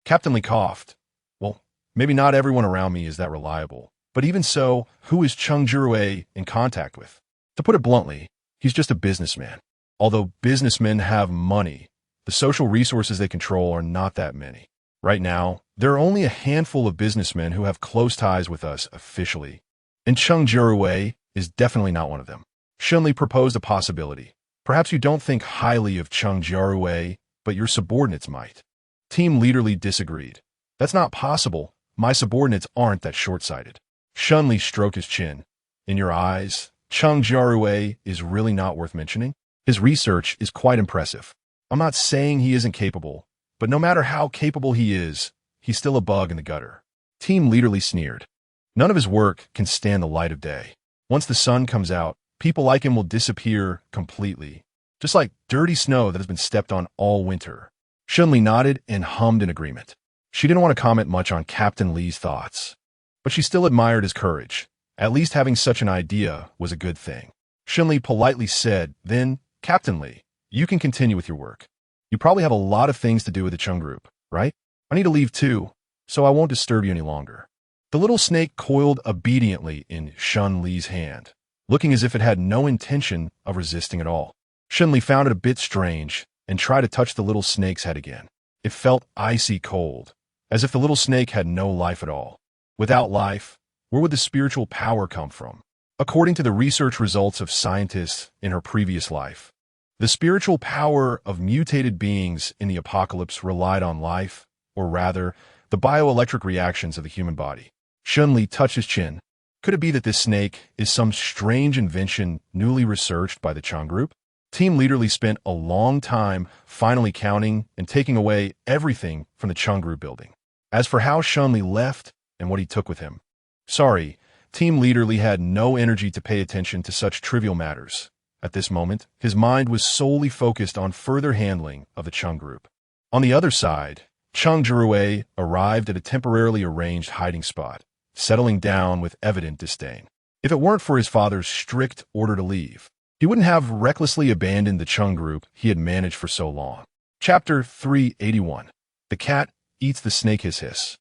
Captain Li coughed. "Well, maybe not everyone around me is that reliable. But even so, who is Cheng Jiarui in contact with? To put it bluntly, he's just a businessman. Although businessmen have money, the social resources they control are not that many. Right now, there are only a handful of businessmen who have close ties with us officially, and Cheng Jiarui is definitely not one of them." Shen Li proposed a possibility. "Perhaps you don't think highly of Cheng Jiarui, but your subordinates might." Team Leader Li disagreed. "That's not possible. My subordinates aren't that short-sighted." Shen Li stroked his chin. "In your eyes, Cheng Jiarui is really not worth mentioning? His research is quite impressive. I'm not saying he isn't capable, but no matter how capable he is, he's still a bug in the gutter." Team Leader Li sneered. "None of his work can stand the light of day. Once the sun comes out, people like him will disappear completely, just like dirty snow that has been stepped on all winter." Shen Li nodded and hummed in agreement. She didn't want to comment much on Captain Li's thoughts, but she still admired his courage. At least having such an idea was a good thing. Shen Li politely said, "Then, Captain Li, you can continue with your work. You probably have a lot of things to do with the Cheng Group, right? I need to leave too, so I won't disturb you any longer." The little snake coiled obediently in Shen Li's hand, looking as if it had no intention of resisting at all. Shen Li found it a bit strange and tried to touch the little snake's head again. It felt icy cold, as if the little snake had no life at all. Without life, where would the spiritual power come from? According to the research results of scientists in her previous life, the spiritual power of mutated beings in the apocalypse relied on life, or rather, the bioelectric reactions of the human body. Shen Li touched his chin. Could it be that this snake is some strange invention newly researched by the Cheng Group? Team Leader Li spent a long time finally counting and taking away everything from the Cheng Group building. As for how Shen Li left and what he took with him, sorry, Team Leader Li had no energy to pay attention to such trivial matters. At this moment, his mind was solely focused on further handling of the Cheng Group. On the other side, Cheng Jiarui arrived at a temporarily arranged hiding spot, settling down with evident disdain. If it weren't for his father's strict order to leave, he wouldn't have recklessly abandoned the Cheng Group he had managed for so long. Chapter 381. The Cat Eats the Snake. Hiss.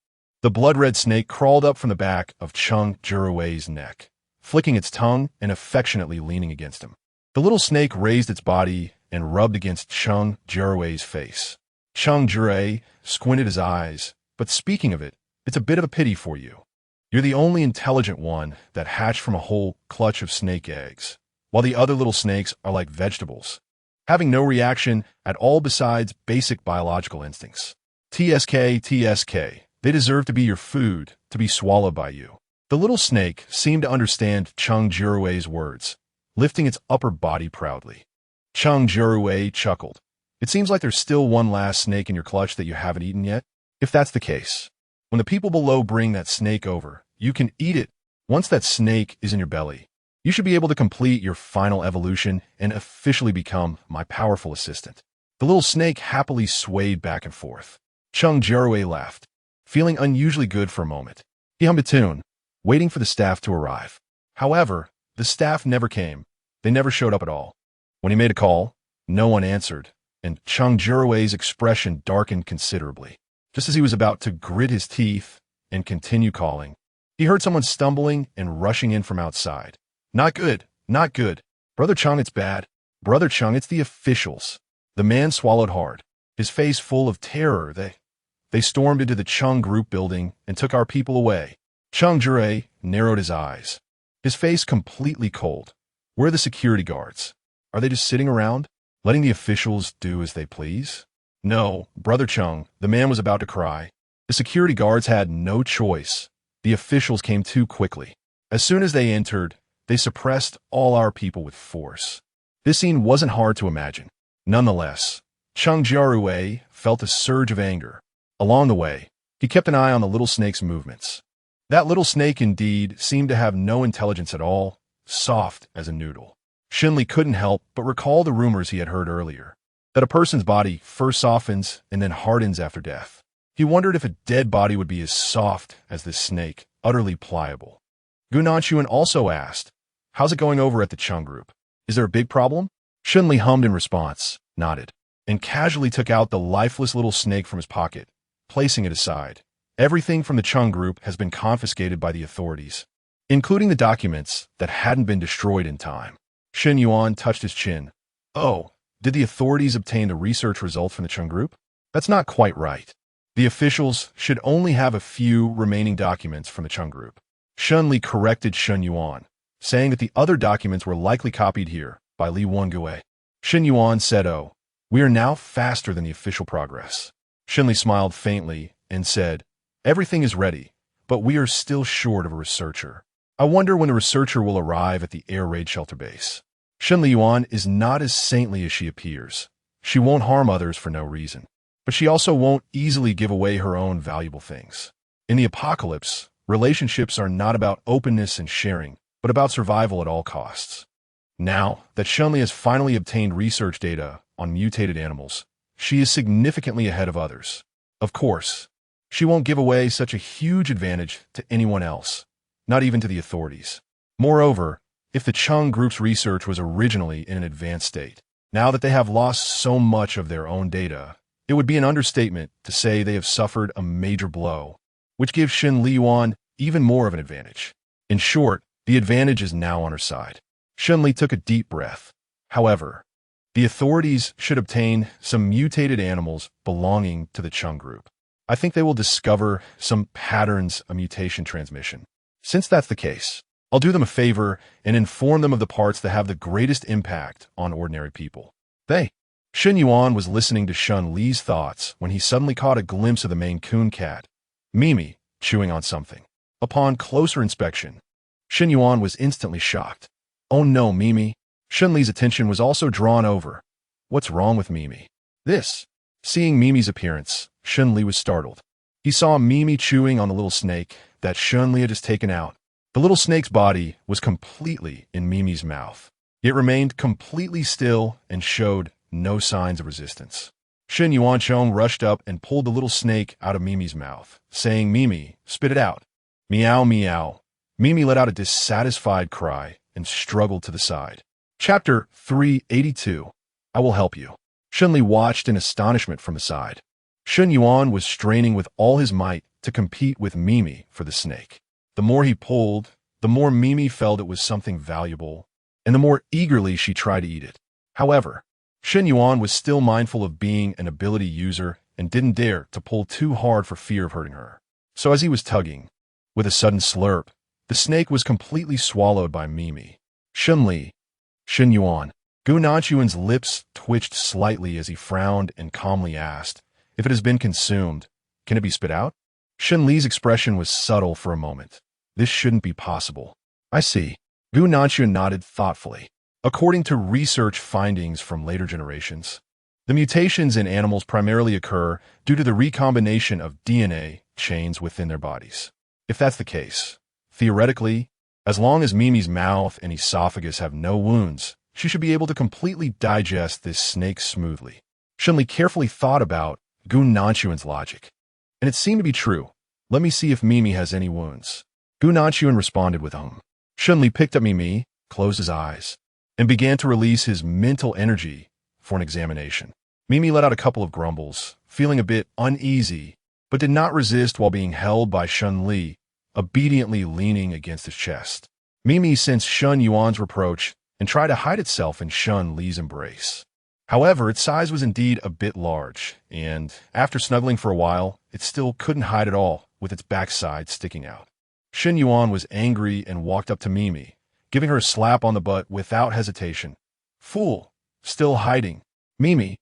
The blood-red snake crawled up from the back of Cheng Jiarui's neck, flicking its tongue and affectionately leaning against him. The little snake raised its body and rubbed against Cheng Jiarui's face. Cheng Jiarui squinted his eyes, but speaking of it, it's a bit of a pity for you. You're the only intelligent one that hatched from a whole clutch of snake eggs, while the other little snakes are like vegetables, having no reaction at all besides basic biological instincts. TSK, they deserve to be your food, to be swallowed by you. The little snake seemed to understand Cheng Jiarui's words, lifting its upper body proudly. Cheng Jiarui chuckled. It seems like there's still one last snake in your clutch that you haven't eaten yet. If that's the case, when the people below bring that snake over, you can eat it. Once that snake is in your belly, you should be able to complete your final evolution and officially become my powerful assistant. The little snake happily swayed back and forth. Cheng Jiarui laughed, feeling unusually good for a moment. He hummed a tune, waiting for the staff to arrive. However, the staff never came. They never showed up at all. When he made a call, no one answered, and Cheng Jiarui's expression darkened considerably. Just as he was about to grit his teeth and continue calling, he heard someone stumbling and rushing in from outside. Not good, not good. Brother Cheng, it's bad. Brother Cheng, it's the officials. The man swallowed hard, his face full of terror. They stormed into the Cheng group building and took our people away. Cheng Jiarui narrowed his eyes, his face completely cold. Where are the security guards? Are they just sitting around, letting the officials do as they please? No, Brother Cheng, the man was about to cry. The security guards had no choice. The officials came too quickly. As soon as they entered, they suppressed all our people with force. This scene wasn't hard to imagine. Nonetheless, Cheng Jiarui felt a surge of anger. Along the way, he kept an eye on the little snake's movements. That little snake indeed seemed to have no intelligence at all, soft as a noodle. Shen Li couldn't help but recall the rumors he had heard earlier, that a person's body first softens and then hardens after death. He wondered if a dead body would be as soft as this snake, utterly pliable. Gao Minguan also asked, "How's it going over at the Cheng group? Is there a big problem?" Shen Li hummed in response, nodded, and casually took out the lifeless little snake from his pocket, placing it aside. Everything from the Cheng group has been confiscated by the authorities, including the documents that hadn't been destroyed in time. Shen Yuan touched his chin. Oh, did the authorities obtain the research results from the Cheng group? That's not quite right. The officials should only have a few remaining documents from the Cheng group. Shen Li corrected Shen Yuan, saying that the other documents were likely copied here by Li Wangui. Shen Yuan said, "Oh, we are now faster than the official progress." Shen Li smiled faintly and said, "Everything is ready, but we are still short of a researcher. I wonder when the researcher will arrive at the air raid shelter base." Shen Yuan is not as saintly as she appears. She won't harm others for no reason, but she also won't easily give away her own valuable things. In the apocalypse, relationships are not about openness and sharing, but about survival at all costs. Now that Shen Li has finally obtained research data on mutated animals, she is significantly ahead of others. Of course, she won't give away such a huge advantage to anyone else, not even to the authorities. Moreover, if the Cheng group's research was originally in an advanced state, now that they have lost so much of their own data, it would be an understatement to say they have suffered a major blow, which gives Shen Yuan even more of an advantage. In short, the advantage is now on her side. Shen Li took a deep breath. However, the authorities should obtain some mutated animals belonging to the Cheng group. I think they will discover some patterns of mutation transmission. Since that's the case, I'll do them a favor and inform them of the parts that have the greatest impact on ordinary people. Shen Yuan was listening to Shen Li's thoughts when he suddenly caught a glimpse of the Maine Coon cat, Mimi, chewing on something. Upon closer inspection, Shen Yuan was instantly shocked. "Oh no, Mimi." Shen Li's attention was also drawn over. "What's wrong with Mimi?" Seeing Mimi's appearance, Shen Li was startled. He saw Mimi chewing on the little snake that Shen Li had just taken out. The little snake's body was completely in Mimi's mouth. It remained completely still and showed no signs of resistance. Shen Yuan rushed up and pulled the little snake out of Mimi's mouth, saying, "Mimi, spit it out." Meow, meow. Mimi let out a dissatisfied cry and struggled to the side. Chapter 382. I will help you. Shen Li watched in astonishment from the side. Shen Yuan was straining with all his might to compete with Mimi for the snake. The more he pulled, the more Mimi felt it was something valuable, and the more eagerly she tried to eat it. However, Shen Yuan was still mindful of being an ability user and didn't dare to pull too hard for fear of hurting her. So as he was tugging, with a sudden slurp, the snake was completely swallowed by Mimi. Shen Li, Shen Yuan. Gu Nanchuan's lips twitched slightly as he frowned and calmly asked, "If it has been consumed, can it be spit out?" Shen Li's expression was subtle for a moment. "This shouldn't be possible." "I see." Gu Nanchuan nodded thoughtfully. According to research findings from later generations, the mutations in animals primarily occur due to the recombination of DNA chains within their bodies. If that's the case, theoretically, as long as Mimi's mouth and esophagus have no wounds, she should be able to completely digest this snake smoothly. Shen Li carefully thought about Gu Nanchuan's logic, and it seemed to be true. "Let me see if Mimi has any wounds." Gu Nanchuan responded with a hum. Shen Li picked up Mimi, closed his eyes, and began to release his mental energy for an examination. Mimi let out a couple of grumbles, feeling a bit uneasy, but did not resist while being held by Shen Li, obediently leaning against his chest. Mimi sensed Shen Yuan's reproach and tried to hide itself in Shen Li's embrace. However, its size was indeed a bit large, and after snuggling for a while, it still couldn't hide at all, with its backside sticking out. Shen Yuan was angry and walked up to Mimi, giving her a slap on the butt without hesitation. "Fool! Still hiding. Mimi!"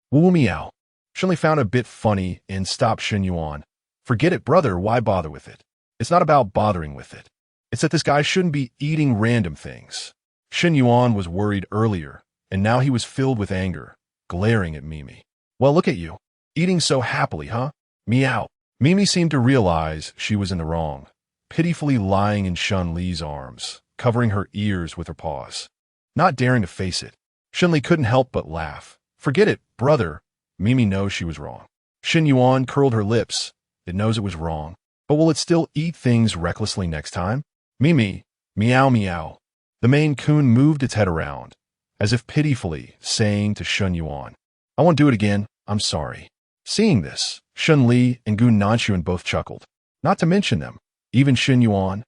"Woo meow." Shen Li found it a bit funny and stopped Shen Yuan. "Forget it, brother, why bother with it? It's not about bothering with it. It's that this guy shouldn't be eating random things." Shen Yuan was worried earlier, and now he was filled with anger, glaring at Mimi. "Well, look at you. Eating so happily, huh? Meow." Mimi seemed to realize she was in the wrong, pitifully lying in Shen Li's arms, covering her ears with her paws. Not daring to face it, Shen Li couldn't help but laugh. "Forget it, brother. Mimi knows she was wrong." Shen Yuan curled her lips. "It knows it was wrong, but will it still eat things recklessly next time?" "Mimi, meow meow." The Maine Coon moved its head around, as if pitifully saying to Shen Yuan, "I won't do it again, I'm sorry." Seeing this, Shen Li and Gu Nanchuan both chuckled. Not to mention them, even Shen Yuan,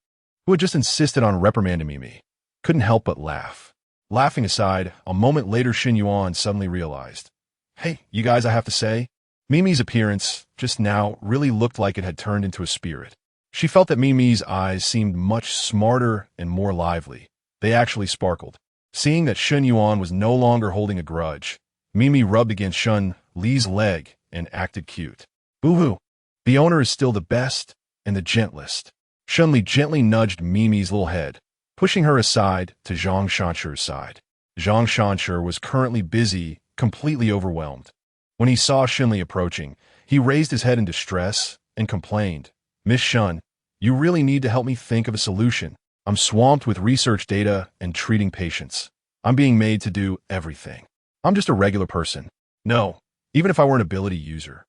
who had just insisted on reprimanding Mimi, couldn't help but laugh. Laughing aside, a moment later Shen Yuan suddenly realized, "Hey, you guys, I have to say, Mimi's appearance just now really looked like it had turned into a spirit." She felt that Mimi's eyes seemed much smarter and more lively. They actually sparkled. Seeing that Shen Yuan was no longer holding a grudge, Mimi rubbed against Shen Li's leg and acted cute. "Boo-hoo. The owner is still the best and the gentlest." Shen Li gently nudged Mimi's little head, pushing her aside to Zhang Shanchu's side. Zhang Shanchu was currently busy, completely overwhelmed. When he saw Shen Li approaching, he raised his head in distress and complained, "Miss Shen, you really need to help me think of a solution. I'm swamped with research data and treating patients. I'm being made to do everything. I'm just a regular person. No, even if I were an ability user,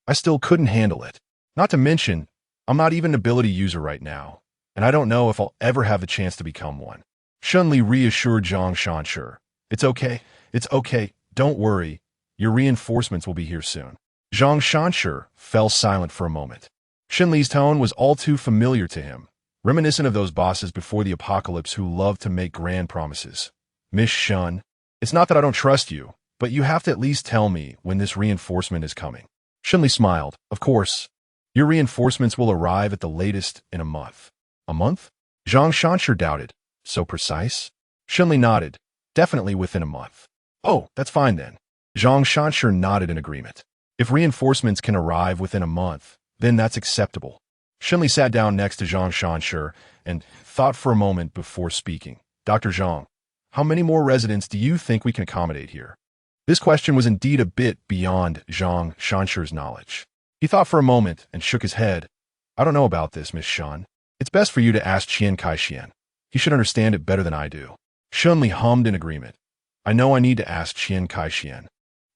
I still couldn't handle it. Not to mention, I'm not even an ability user right now, and I don't know if I'll ever have the chance to become one." Shen Li reassured Zhang Shanchu, it's okay, don't worry. Your reinforcements will be here soon." Zhang Shanchu fell silent for a moment. Shen Li's tone was all too familiar to him, reminiscent of those bosses before the apocalypse who loved to make grand promises. "Miss Shen, it's not that I don't trust you, but you have to at least tell me when this reinforcement is coming." Shen Li smiled. "Of course. Your reinforcements will arrive at the latest in a month." "A month?" Zhang Shanchu doubted. "So precise?" Shen Li nodded. "Definitely within a month." "Oh, that's fine then." Zhang Shanchu nodded in agreement. If reinforcements can arrive within a month, then that's acceptable. Shen Li sat down next to Zhang Shanchu and thought for a moment before speaking. "Dr. Zhang, how many more residents do you think we can accommodate here?" This question was indeed a bit beyond Zhang Shanchu's knowledge. He thought for a moment and shook his head. "I don't know about this, Miss Shen. It's best for you to ask Qian Kaixian. He should understand it better than I do." Shen Li hummed in agreement. "I know I need to ask Qian Kaixian,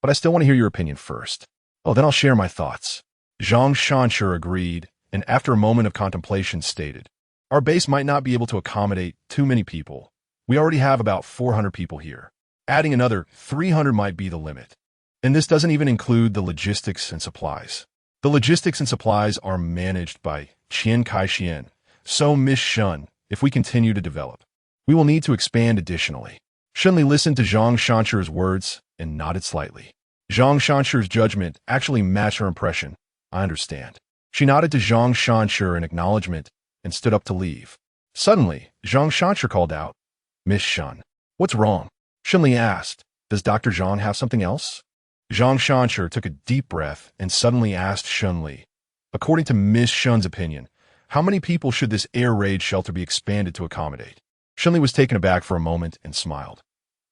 but I still want to hear your opinion first." "Oh, then I'll share my thoughts." Zhang Shanchu agreed, and after a moment of contemplation stated, "Our base might not be able to accommodate too many people. We already have about 400 people here. Adding another 300 might be the limit. And this doesn't even include the logistics and supplies." The logistics and supplies are managed by Qian Kaixian. So, Miss Shen, if we continue to develop, we will need to expand additionally. Shen Li listened to Zhang Shanchu's words and nodded slightly. Zhang Shanchu's judgment actually matched her impression. I understand. She nodded to Zhang Shanchu in acknowledgement and stood up to leave. Suddenly, Zhang Shanchu called out, Miss Shen, what's wrong? Shen Li asked, does Dr. Zhang have something else? Zhang Shanchu took a deep breath and suddenly asked Shen Li, according to Miss Shen's opinion, how many people should this air raid shelter be expanded to accommodate? Shen Li was taken aback for a moment and smiled.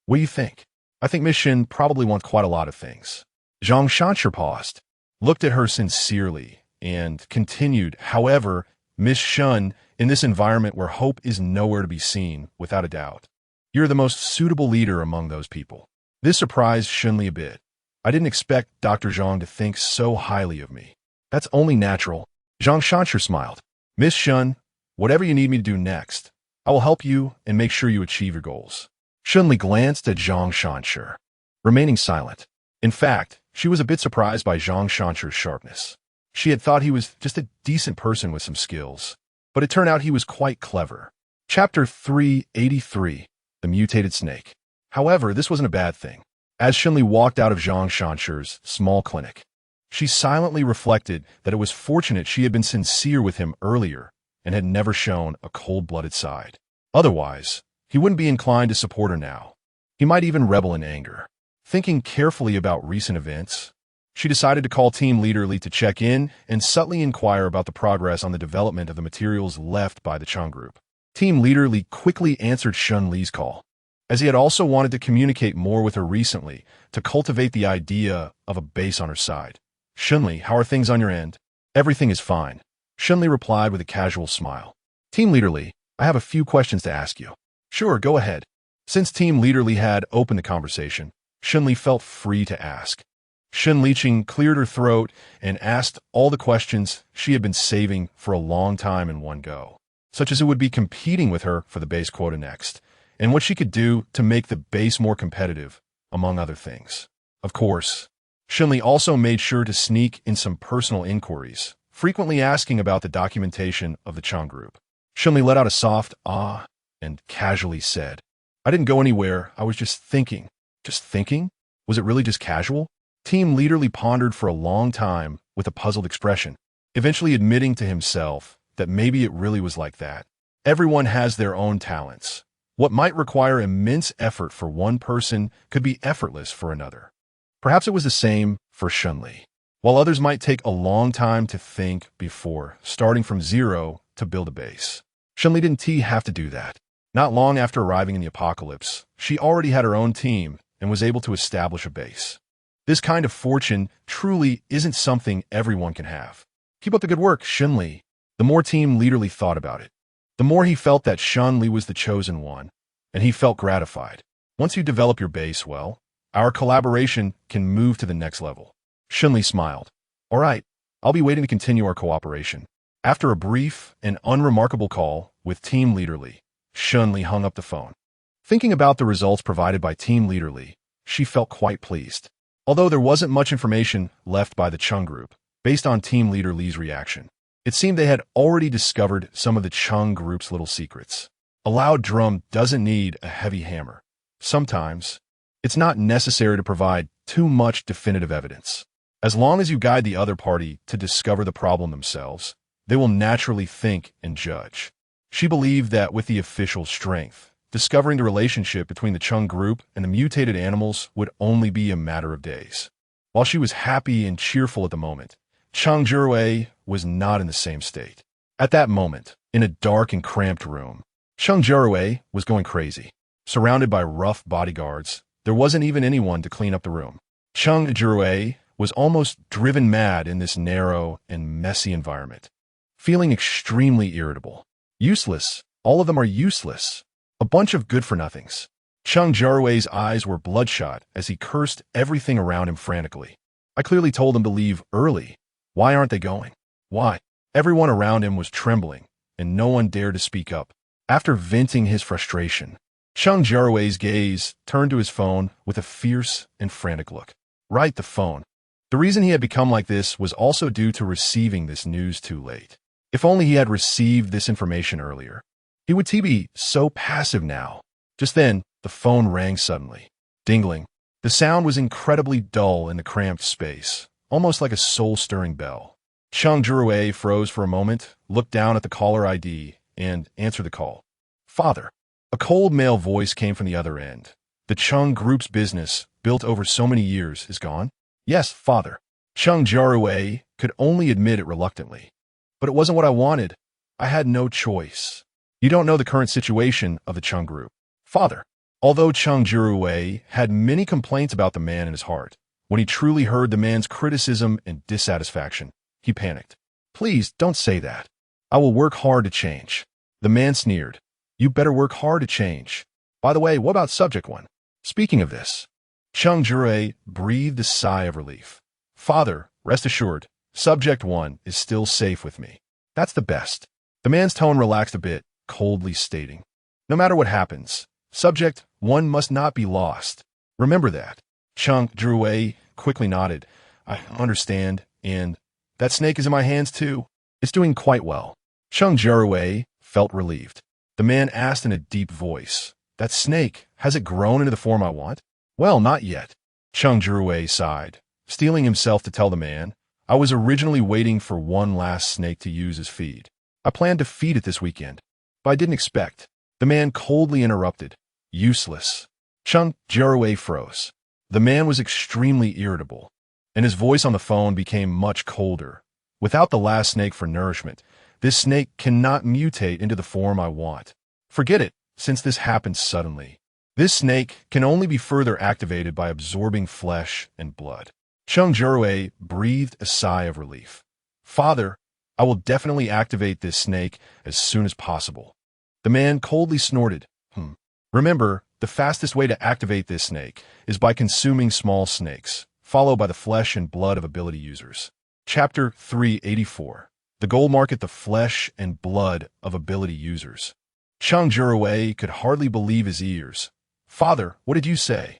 What do you think? I think Miss Shen probably wants quite a lot of things. Zhang Shanchu paused, looked at her sincerely, and continued, however, Miss Shen, in this environment where hope is nowhere to be seen, without a doubt, you're the most suitable leader among those people. This surprised Shen Li a bit. I didn't expect Dr. Zhang to think so highly of me. That's only natural. Zhang Shanchu smiled. Miss Shen, whatever you need me to do next, I will help you and make sure you achieve your goals. Shen Li glanced at Zhang Shanchu, remaining silent. In fact, she was a bit surprised by Zhang Shanchu's sharpness. She had thought he was just a decent person with some skills, but it turned out he was quite clever. Chapter 383, The Mutated Snake. However, this wasn't a bad thing. As Shen Li walked out of Zhang Shanchu's small clinic, she silently reflected that it was fortunate she had been sincere with him earlier and had never shown a cold-blooded side. Otherwise, he wouldn't be inclined to support her now. He might even rebel in anger. Thinking carefully about recent events, she decided to call Team Leader Li to check in and subtly inquire about the progress on the development of the materials left by the Cheng group. Team Leader Li quickly answered Shen Li's call, as he had also wanted to communicate more with her recently to cultivate the idea of a base on her side. Shen Li, how are things on your end? Everything is fine. Shen Li replied with a casual smile. Team Leader Li, I have a few questions to ask you. Sure, go ahead. Since Team Leader Li had opened the conversation, Shen Li felt free to ask. Shen Liqing cleared her throat and asked all the questions she had been saving for a long time in one go, such as who would be competing with her for the base quota next, and what she could do to make the base more competitive, among other things. Of course, Shen Li also made sure to sneak in some personal inquiries, frequently asking about the documentation of the Cheng group. Shen Li let out a soft ah and casually said, I didn't go anywhere, I was just thinking. Just thinking? Was it really just casual? Team Leader Li pondered for a long time with a puzzled expression, eventually admitting to himself that maybe it really was like that. Everyone has their own talents. What might require immense effort for one person could be effortless for another. Perhaps it was the same for Shen Li. While others might take a long time to think before starting from zero to build a base, Shen Li didn't have to do that. Not long after arriving in the apocalypse, she already had her own team and was able to establish a base. This kind of fortune truly isn't something everyone can have. Keep up the good work, Shen Li. The more Team Leader Li thought about it, the more he felt that Shen Li was the chosen one, and he felt gratified. Once you develop your base well, our collaboration can move to the next level. Shen Li smiled. All right, I'll be waiting to continue our cooperation. After a brief and unremarkable call with Team Leader Li, Shen Li hung up the phone. Thinking about the results provided by Team Leader Li, she felt quite pleased. Although there wasn't much information left by the Cheng group, based on Team Leader Li's reaction, it seemed they had already discovered some of the Cheng group's little secrets. A loud drum doesn't need a heavy hammer. Sometimes, it's not necessary to provide too much definitive evidence. As long as you guide the other party to discover the problem themselves, they will naturally think and judge. She believed that with the official strength, discovering the relationship between the Cheng group and the mutated animals would only be a matter of days. While she was happy and cheerful at the moment, Cheng Jiarui was not in the same state. At that moment, in a dark and cramped room, Cheng Jiarui was going crazy. Surrounded by rough bodyguards, there wasn't even anyone to clean up the room. Cheng Jiarui was almost driven mad in this narrow and messy environment, feeling extremely irritable. Useless. All of them are useless. A bunch of good-for-nothings. Cheng Jiarui's eyes were bloodshot as he cursed everything around him frantically. I clearly told them to leave early. Why aren't they going? Why? Everyone around him was trembling, and no one dared to speak up. After venting his frustration, Cheng Jiarui's gaze turned to his phone with a fierce and frantic look. Right, the phone. The reason he had become like this was also due to receiving this news too late. If only he had received this information earlier. He would be so passive now. Just then, the phone rang suddenly. Dingling. The sound was incredibly dull in the cramped space, almost like a soul-stirring bell. Cheng Jiarui froze for a moment, looked down at the caller ID, and answered the call. Father. A cold male voice came from the other end. The Cheng Group's business, built over so many years, is gone? Yes, father. Cheng Jiarui could only admit it reluctantly. But it wasn't what I wanted. I had no choice. You don't know the current situation of the Cheng Group. Father. Although Cheng Jiarui had many complaints about the man in his heart, when he truly heard the man's criticism and dissatisfaction, he panicked. Please, don't say that. I will work hard to change. The man sneered. You better work hard to change. By the way, what about subject one? Speaking of this, Cheng Jiarui breathed a sigh of relief. Father, rest assured, subject one is still safe with me. That's the best. The man's tone relaxed a bit, coldly stating, no matter what happens, subject one must not be lost. Remember that. Cheng Jiarui quickly nodded. I understand, and that snake is in my hands too. It's doing quite well. Cheng Jiarui felt relieved. The man asked in a deep voice, that snake, has it grown into the form I want? Well, not yet. Cheng Jiarui sighed, steeling himself to tell the man, I was originally waiting for one last snake to use as feed. I planned to feed it this weekend, but I didn't expect. The man coldly interrupted. Useless. Cheng Jiarui froze. The man was extremely irritable, and his voice on the phone became much colder. Without the last snake for nourishment, this snake cannot mutate into the form I want. Forget it, since this happened suddenly. This snake can only be further activated by absorbing flesh and blood. Cheng Jiarui breathed a sigh of relief. Father, I will definitely activate this snake as soon as possible. The man coldly snorted. Remember, the fastest way to activate this snake is by consuming small snakes, followed by the flesh and blood of ability users. Chapter 384. The goal market the flesh and blood of ability users. Cheng Jiarui could hardly believe his ears. Father, what did you say?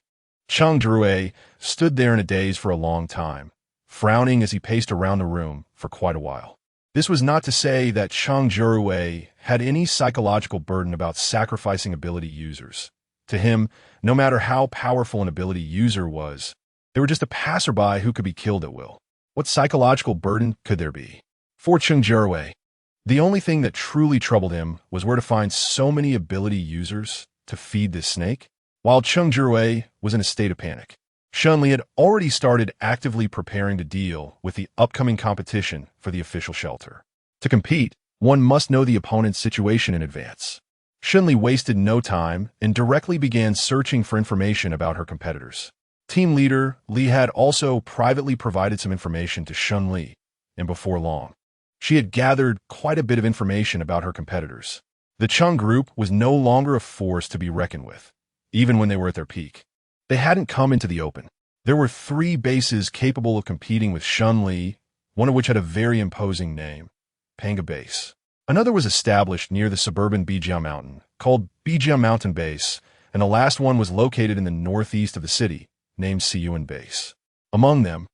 Cheng Jiarui stood there in a daze for a long time, frowning as he paced around the room for quite a while. This was not to say that Cheng Jiarui had any psychological burden about sacrificing ability users. To him, no matter how powerful an ability user was, they were just a passerby who could be killed at will. What psychological burden could there be? For Cheng Jiarui, the only thing that truly troubled him was where to find so many ability users to feed this snake. While Cheng Jiarui was in a state of panic, Shen Li had already started actively preparing to deal with the upcoming competition for the official shelter. To compete, one must know the opponent's situation in advance. Shen Li wasted no time and directly began searching for information about her competitors. Team leader Li had also privately provided some information to Shen Li, and before long, she had gathered quite a bit of information about her competitors. The Cheng Group was no longer a force to be reckoned with, even when they were at their peak. They hadn't come into the open. There were 3 bases capable of competing with Shen Li, one of which had a very imposing name, Panga Base. Another was established near the suburban Bejiao Mountain, called Bejiao Mountain Base, and the last one was located in the northeast of the city, named Siyuan Base. Among them,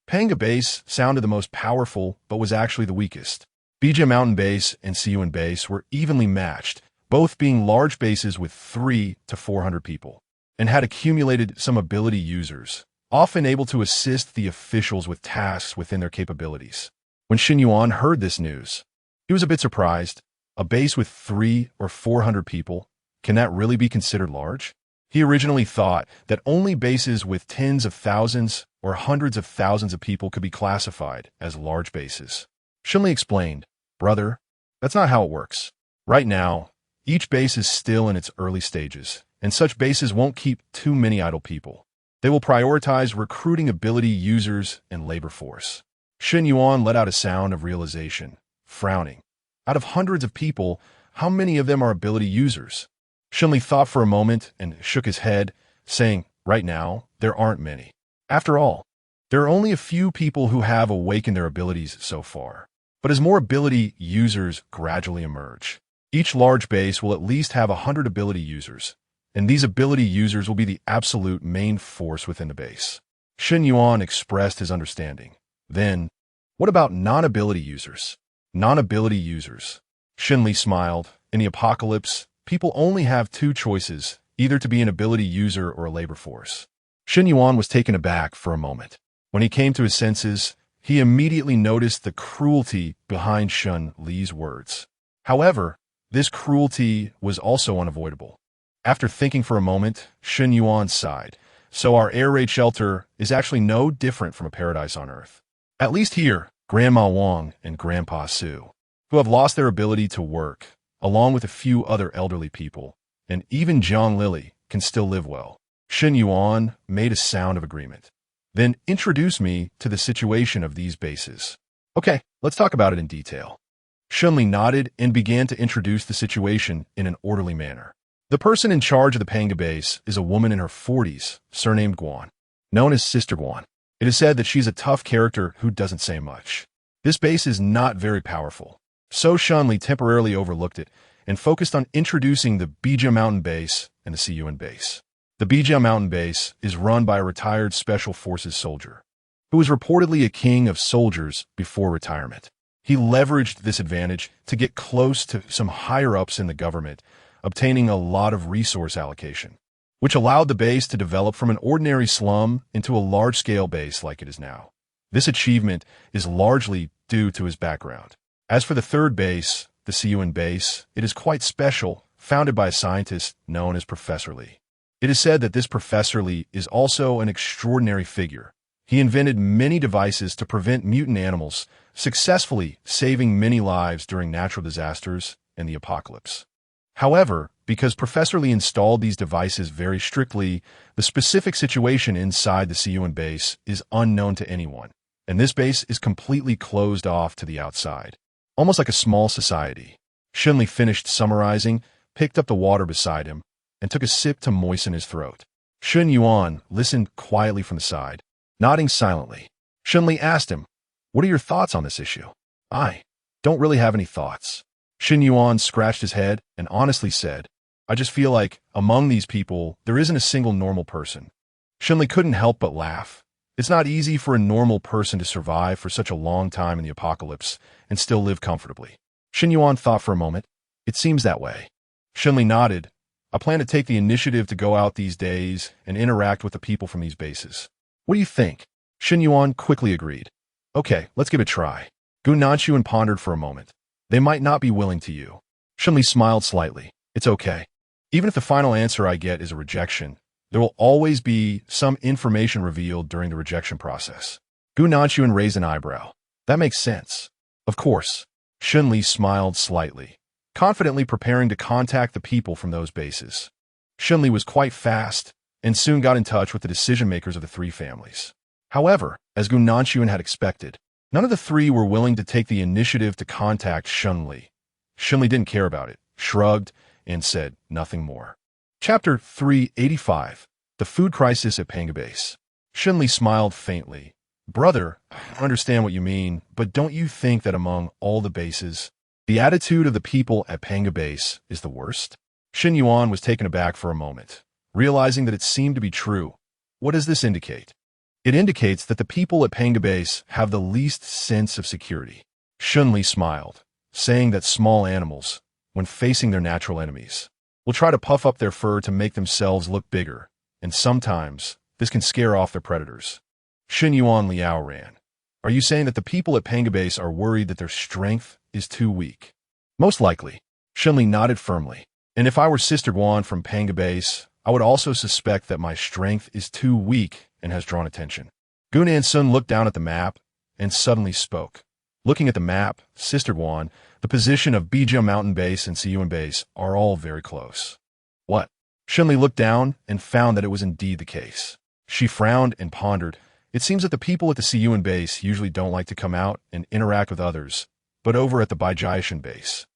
Panga Base sounded the most powerful, but was actually the weakest. Bejiao Mountain Base and Siyuan Base were evenly matched, both being large bases with 300 to 400 people, and had accumulated some ability users, often able to assist the officials with tasks within their capabilities. When Xin Yuan heard this news, he was a bit surprised. A base with 300 or 400 people, can that really be considered large? He originally thought that only bases with tens of thousands or hundreds of thousands of people could be classified as large bases. Shen Li explained, Brother, that's not how it works. Right now, each base is still in its early stages, and such bases won't keep too many idle people. They will prioritize recruiting ability users and labor force. Xin Yuan let out a sound of realization, frowning. Out of hundreds of people, how many of them are ability users? Shen Li thought for a moment and shook his head, saying, Right now, there aren't many. After all, there are only a few people who have awakened their abilities so far. But as more ability users gradually emerge, each large base will at least have 100 ability users, and these ability users will be the absolute main force within the base. Shen Yuan expressed his understanding. Then, what about non-ability users? Non-ability users. Shen Li smiled. In the apocalypse, people only have two choices, either to be an ability user or a labor force. Shen Yuan was taken aback for a moment. When he came to his senses, he immediately noticed the cruelty behind Shen Li's words. However, this cruelty was also unavoidable. After thinking for a moment, Shen Yuan sighed. So our air raid shelter is actually no different from a paradise on Earth. At least here, Grandma Wang and Grandpa Su, who have lost their ability to work, along with a few other elderly people, and even Zhang Lily can still live well. Shen Yuan made a sound of agreement. Then introduce me to the situation of these bases. Okay, let's talk about it in detail. Shen Li nodded and began to introduce the situation in an orderly manner. The person in charge of the Panga base is a woman in her 40s, surnamed Guan, known as Sister Guan. It is said that she's a tough character who doesn't say much. This base is not very powerful, so Shen Li temporarily overlooked it and focused on introducing the Bija Mountain base and the CUN base. The Bija Mountain base is run by a retired Special Forces soldier, who was reportedly a king of soldiers before retirement. He leveraged this advantage to get close to some higher-ups in the government, obtaining a lot of resource allocation, which allowed the base to develop from an ordinary slum into a large-scale base like it is now. This achievement is largely due to his background. As for the third base, the CUN base, it is quite special, founded by a scientist known as Professor Li. It is said that this Professor Li is also an extraordinary figure. He invented many devices to prevent mutant animals, successfully saving many lives during natural disasters and the apocalypse. However, because Professor Li installed these devices very strictly, the specific situation inside the CUN base is unknown to anyone, and this base is completely closed off to the outside, almost like a small society. Shen Li finished summarizing, picked up the water beside him, and took a sip to moisten his throat. Shen Yuan listened quietly from the side, nodding silently. Shen Li asked him, "What are your thoughts on this issue?" "I don't really have any thoughts." Shen Yuan scratched his head and honestly said, "I just feel like, among these people, there isn't a single normal person." Shen Li couldn't help but laugh. It's not easy for a normal person to survive for such a long time in the apocalypse and still live comfortably. Shen Yuan thought for a moment. "It seems that way." Shen Li nodded. "I plan to take the initiative to go out these days and interact with the people from these bases. What do you think?" Shen Yuan quickly agreed. "Okay, let's give it a try." Gu Nanshuan pondered for a moment. "They might not be willing to you." Shen Li smiled slightly. "It's okay. Even if the final answer I get is a rejection, there will always be some information revealed during the rejection process." Gu Nanshuan raised an eyebrow. "That makes sense." "Of course." Shen Li smiled slightly, confidently preparing to contact the people from those bases. Shen Li was quite fast and soon got in touch with the decision-makers of the three families. However, as Gu Nanshuan had expected, none of the three were willing to take the initiative to contact Shen Li. Shen Li didn't care about it, shrugged, and said nothing more. Chapter 385. The Food Crisis at Panga Base. Shen Li smiled faintly. "Brother, I understand what you mean, but don't you think that among all the bases, the attitude of the people at Panga Base is the worst?" Shen Yuan was taken aback for a moment, realizing that it seemed to be true. What does this indicate? It indicates that the people at Panga Base have the least sense of security. Shen Li smiled, saying that small animals, when facing their natural enemies, will try to puff up their fur to make themselves look bigger, and sometimes this can scare off their predators. Shen Yuan Liao ran. "Are you saying that the people at Panga Base are worried that their strength is too weak?" "Most likely." Shen Li nodded firmly. "And if I were Sister Guan from Panga Base, I would also suspect that my strength is too weak and has drawn attention." Gu Nansun looked down at the map and suddenly spoke. Looking at the map, Sister Guan, the position of Bija Mountain Base and CUN Base are all very close. "What?" Shen Li looked down and found that it was indeed the case. She frowned and pondered. It seems that the people at the CUN Base usually don't like to come out and interact with others, but over at the Bijayashan Base.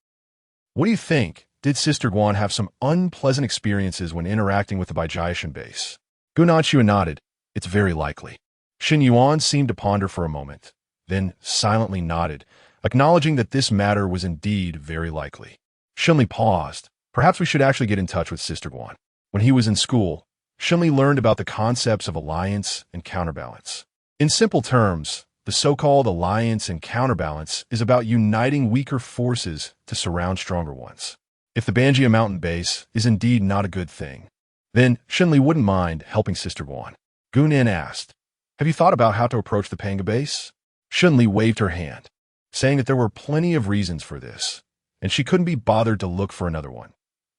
"What do you think? Did Sister Guan have some unpleasant experiences when interacting with the Bijayashan Base?" Gu Nanshuan nodded. "It's very likely." Shen Yuan seemed to ponder for a moment, then silently nodded, acknowledging that this matter was indeed very likely. Shen Li paused. "Perhaps we should actually get in touch with Sister Guan. When he was in school, Shen Li learned about the concepts of alliance and counterbalance. In simple terms, the so-called alliance and counterbalance is about uniting weaker forces to surround stronger ones. If the Banjia mountain base is indeed not a good thing, then Shen Li wouldn't mind helping Sister Guan. Gu Nin asked, "Have you thought about how to approach the Panga base?" Shen Li waved her hand, saying that there were plenty of reasons for this, and she couldn't be bothered to look for another one.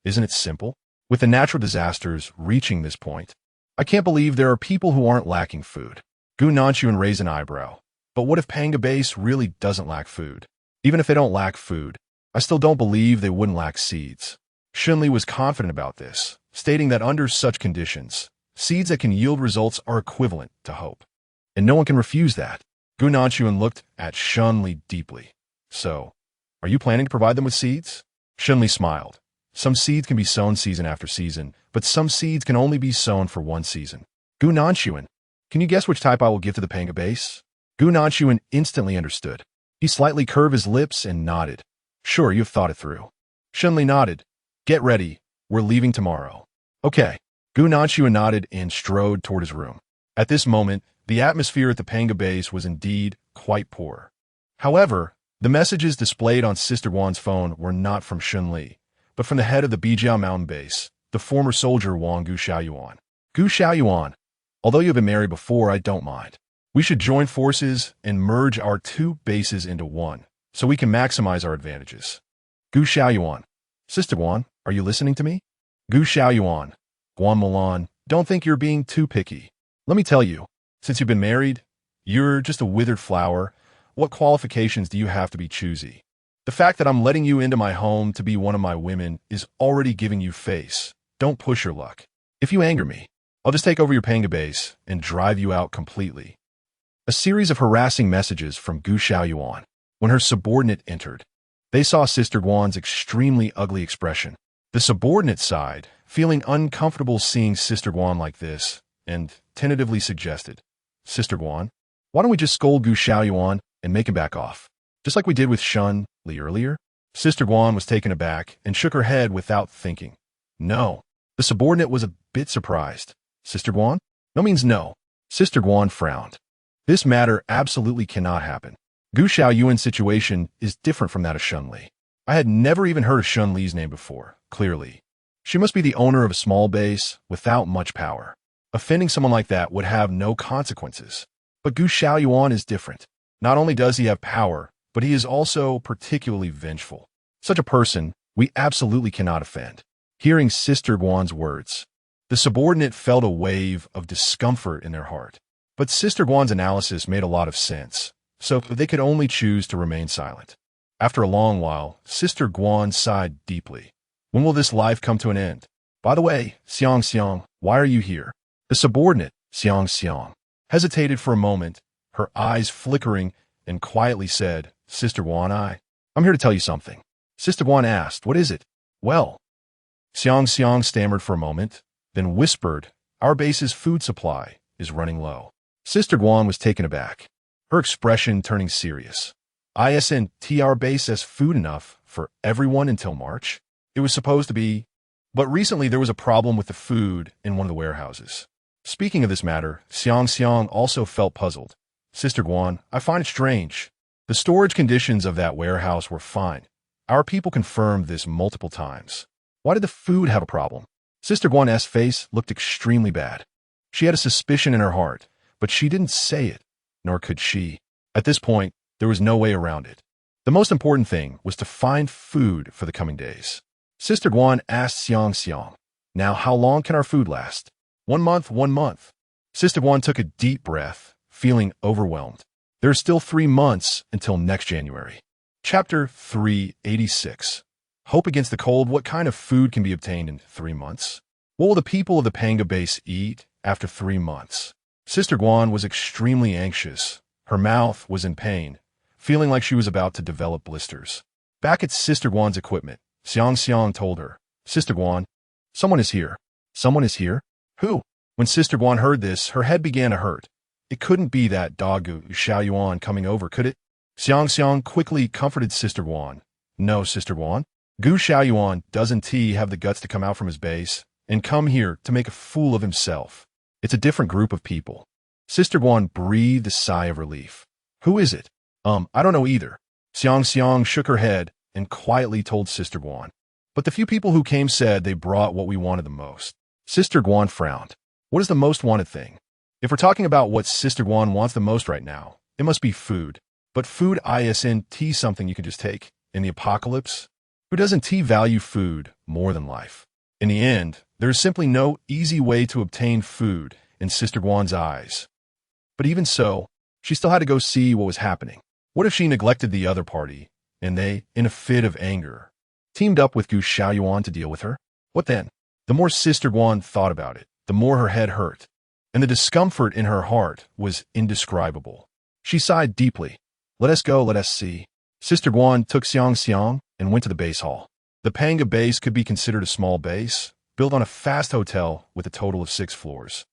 Isn't it simple? With the natural disasters reaching this point, I can't believe there are people who aren't lacking food. Gu Nanchuan raised an eyebrow. But what if Panga base really doesn't lack food? Even if they don't lack food, I still don't believe they wouldn't lack seeds. Shen Li was confident about this, stating that under such conditions, seeds that can yield results are equivalent to hope. And no one can refuse that. Gu Nanchuan looked at Shen Li deeply. So, are you planning to provide them with seeds? Shen Li smiled. Some seeds can be sown season after season, but some seeds can only be sown for one season. Gu Nanchuan, can you guess which type I will give to the Panga base? Gu Nanchuan instantly understood. He slightly curved his lips and nodded. Sure, you've thought it through. Shen Li nodded. Get ready. We're leaving tomorrow. Okay. Gu Nanchuan nodded and strode toward his room. At this moment, the atmosphere at the Panga base was indeed quite poor. However, the messages displayed on Sister Guan's phone were not from Shen Li, but from the head of the Bijiao mountain base, the former soldier Wang Gu Xiaoyuan. Gu Xiaoyuan, although you have been married before, I don't mind. We should join forces and merge our two bases into one, so we can maximize our advantages. Gu Xiaoyuan. Sister Guan, are you listening to me? Gu Xiaoyuan. Guan Mulan, don't think you're being too picky. Let me tell you, since you've been married, you're just a withered flower. What qualifications do you have to be choosy? The fact that I'm letting you into my home to be one of my women is already giving you face. Don't push your luck. If you anger me, I'll just take over your Panga base and drive you out completely. A series of harassing messages from Gu Xiaoyuan. When her subordinate entered, they saw Sister Guan's extremely ugly expression. The subordinate sighed, feeling uncomfortable seeing Sister Guan like this, and tentatively suggested, Sister Guan, why don't we just scold Gu Xiaoyuan and make him back off? Just like we did with Shen Li earlier? Sister Guan was taken aback and shook her head without thinking. No. The subordinate was a bit surprised. Sister Guan? No means no. Sister Guan frowned. This matter absolutely cannot happen. Gu Xiaoyuan's situation is different from that of Shen Li. I had never even heard of Shen Li's name before, clearly. She must be the owner of a small base without much power. Offending someone like that would have no consequences. But Gu Xiaoyuan is different. Not only does he have power, but he is also particularly vengeful. Such a person, we absolutely cannot offend. Hearing Sister Guan's words, the subordinate felt a wave of discomfort in their heart. But Sister Guan's analysis made a lot of sense, so they could only choose to remain silent. After a long while, Sister Guan sighed deeply. When will this life come to an end? By the way, Xiang, why are you here? The subordinate, Xiang, hesitated for a moment, her eyes flickering, and quietly said, Sister Guan, I'm here to tell you something. Sister Guan asked, what is it? Well, Xiang stammered for a moment, then whispered, our base's food supply is running low. Sister Guan was taken aback, her expression turning serious. Isn't our base has food enough for everyone until March? It was supposed to be, but recently there was a problem with the food in one of the warehouses. Speaking of this matter, Xiang also felt puzzled. Sister Guan, I find it strange. The storage conditions of that warehouse were fine. Our people confirmed this multiple times. Why did the food have a problem? Sister Guan's face looked extremely bad. She had a suspicion in her heart, but she didn't say it, nor could she. At this point, there was no way around it. The most important thing was to find food for the coming days. Sister Guan asked Xiang, now how long can our food last? 1 month, 1 month. Sister Guan took a deep breath, feeling overwhelmed. There are still 3 months until next January. Chapter 386. Hope against the cold. What kind of food can be obtained in 3 months? What will the people of the Panga base eat after 3 months? Sister Guan was extremely anxious. Her mouth was in pain, feeling like she was about to develop blisters. Back at Sister Guan's equipment, Xiang told her, Sister Guan, someone is here. Someone is here? Who? When Sister Guan heard this, her head began to hurt. It couldn't be that dog Gu Xiaoyuan coming over, could it? Xiang quickly comforted Sister Guan. No, Sister Guan. Gu Xiaoyuan doesn't have the guts to come out from his base and come here to make a fool of himself. It's a different group of people. Sister Guan breathed a sigh of relief. Who is it? I don't know either. Xiang shook her head and quietly told Sister Guan. But the few people who came said they brought what we wanted the most. Sister Guan frowned. What is the most wanted thing? If we're talking about what Sister Guan wants the most right now, it must be food. But food isn't something you can just take. In the apocalypse, who doesn't value food more than life? In the end, there is simply no easy way to obtain food in Sister Guan's eyes. But even so, she still had to go see what was happening. What if she neglected the other party, and they, in a fit of anger, teamed up with Gu Xiaoyuan to deal with her? What then? The more Sister Guan thought about it, the more her head hurt, and the discomfort in her heart was indescribable. She sighed deeply. Let us go, let us see. Sister Guan took Xiang and went to the base hall. The Panga base could be considered a small base, built on a fast hotel with a total of 6 floors.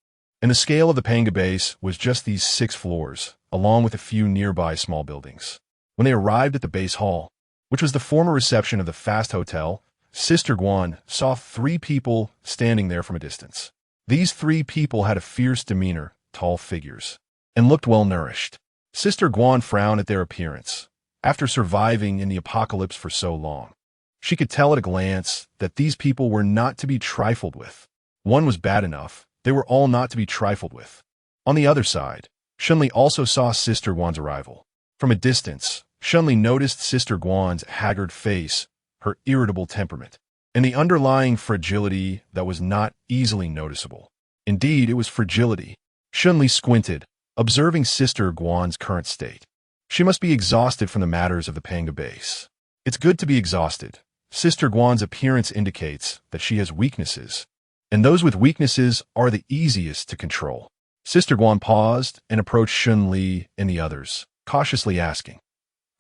And the scale of the Panga base was just these 6 floors, along with a few nearby small buildings. When they arrived at the base hall, which was the former reception of the fast hotel, Sister Guan saw 3 people standing there from a distance. These 3 people had a fierce demeanor, tall figures, and looked well-nourished. Sister Guan frowned at their appearance. After surviving in the apocalypse for so long, she could tell at a glance that these people were not to be trifled with. One was bad enough. They were all not to be trifled with. On the other side, Shen Li also saw Sister Guan's arrival. From a distance, Shen Li noticed Sister Guan's haggard face, her irritable temperament, and the underlying fragility that was not easily noticeable. Indeed, it was fragility. Shen Li squinted, observing Sister Guan's current state. She must be exhausted from the matters of the Panga base. It's good to be exhausted. Sister Guan's appearance indicates that she has weaknesses, and those with weaknesses are the easiest to control. Sister Guan paused and approached Shen Li and the others, cautiously asking,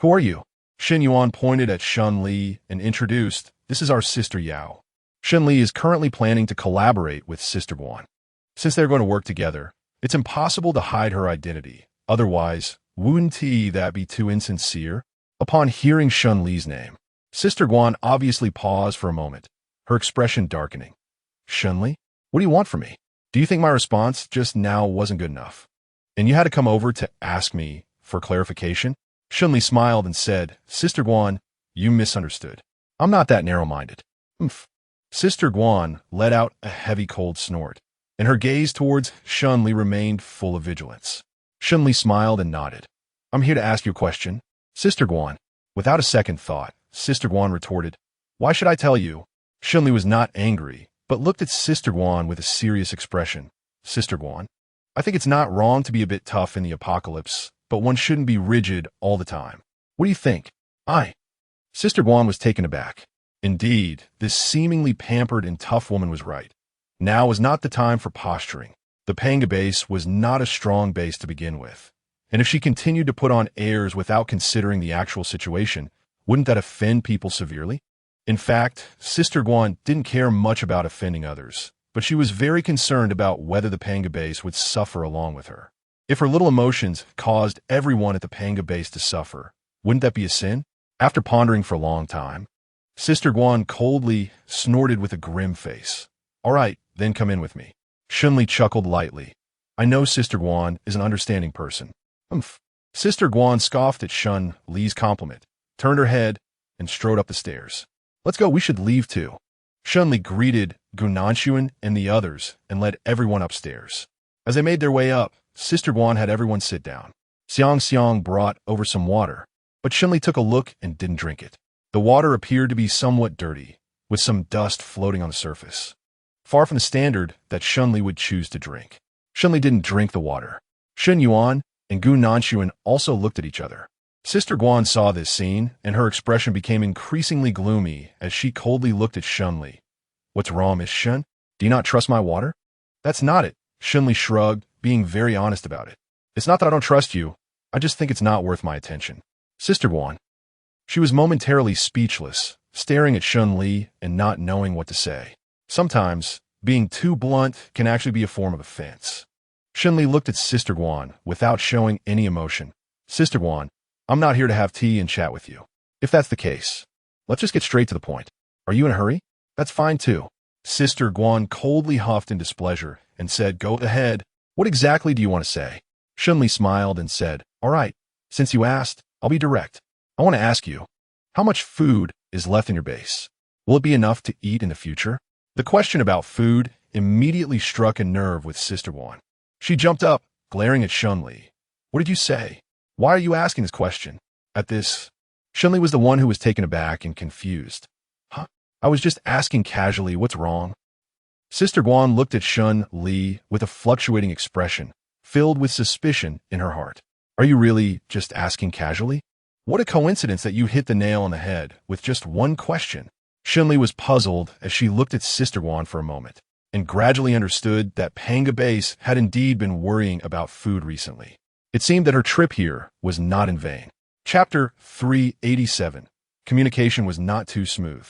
"Who are you?" Shen Yuan pointed at Shen Li and introduced, "This is our sister Yao." Shen Li is currently planning to collaborate with Sister Guan. Since they're going to work together, it's impossible to hide her identity. Otherwise, wouldn't that be too insincere? Upon hearing Shen Li's name, Sister Guan obviously paused for a moment, her expression darkening. "Shen Li, what do you want from me? Do you think my response just now wasn't good enough? And you had to come over to ask me for clarification?" Shen Li smiled and said, "Sister Guan, you misunderstood. I'm not that narrow-minded." "Umph." Sister Guan let out a heavy cold snort, and her gaze towards Shen Li remained full of vigilance. Shen Li smiled and nodded. "I'm here to ask you a question." Sister Guan. Without a second thought, Sister Guan retorted, "Why should I tell you?" Shen Li was not angry, but looked at Sister Guan with a serious expression. "Sister Guan, I think it's not wrong to be a bit tough in the apocalypse, but one shouldn't be rigid all the time. What do you think?" Sister Guan was taken aback. Indeed, this seemingly pampered and tough woman was right. Now was not the time for posturing. The Panga base was not a strong base to begin with. And if she continued to put on airs without considering the actual situation, wouldn't that offend people severely? In fact, Sister Guan didn't care much about offending others, but she was very concerned about whether the Panga base would suffer along with her. If her little emotions caused everyone at the Panga base to suffer, wouldn't that be a sin? After pondering for a long time, Sister Guan coldly snorted with a grim face. "All right, then come in with me." Shen Li chuckled lightly. "I know Sister Guan is an understanding person." "Umph." Sister Guan scoffed at Shen Li's compliment, turned her head, and strode up the stairs. "Let's go, we should leave too." Shen Li greeted Gu Nanshuan and the others and led everyone upstairs. As they made their way up, Sister Guan had everyone sit down. Xiang brought over some water, but Shen Li took a look and didn't drink it. The water appeared to be somewhat dirty, with some dust floating on the surface, far from the standard that Shen Li would choose to drink. Shen Li didn't drink the water. Shen Yuan and Gu Nanshuan also looked at each other. Sister Guan saw this scene, and her expression became increasingly gloomy as she coldly looked at Shen Li. "What's wrong, Miss Shen? Do you not trust my water?" "That's not it." Shen Li shrugged, being very honest about it. "It's not that I don't trust you. I just think it's not worth my attention." Sister Guan. She was momentarily speechless, staring at Shen Li and not knowing what to say. Sometimes, being too blunt can actually be a form of offense. Shen Li looked at Sister Guan without showing any emotion. "Sister Guan, I'm not here to have tea and chat with you. If that's the case, let's just get straight to the point. Are you in a hurry?" "That's fine too." Sister Guan coldly huffed in displeasure and said, "Go ahead. What exactly do you want to say?" Shen Li smiled and said, "All right, since you asked, I'll be direct. I want to ask you, how much food is left in your base? Will it be enough to eat in the future?" The question about food immediately struck a nerve with Sister Guan. She jumped up, glaring at Shen Li. "What did you say? Why are you asking this question?" At this, Shen Li was the one who was taken aback and confused. "Huh? I was just asking casually, what's wrong?" Sister Guan looked at Shen Li with a fluctuating expression, filled with suspicion in her heart. "Are you really just asking casually? What a coincidence that you hit the nail on the head with just one question." Shen Li was puzzled as she looked at Sister Guan for a moment, and gradually understood that Panga Base had indeed been worrying about food recently. It seemed that her trip here was not in vain. Chapter 387. Communication was not too smooth.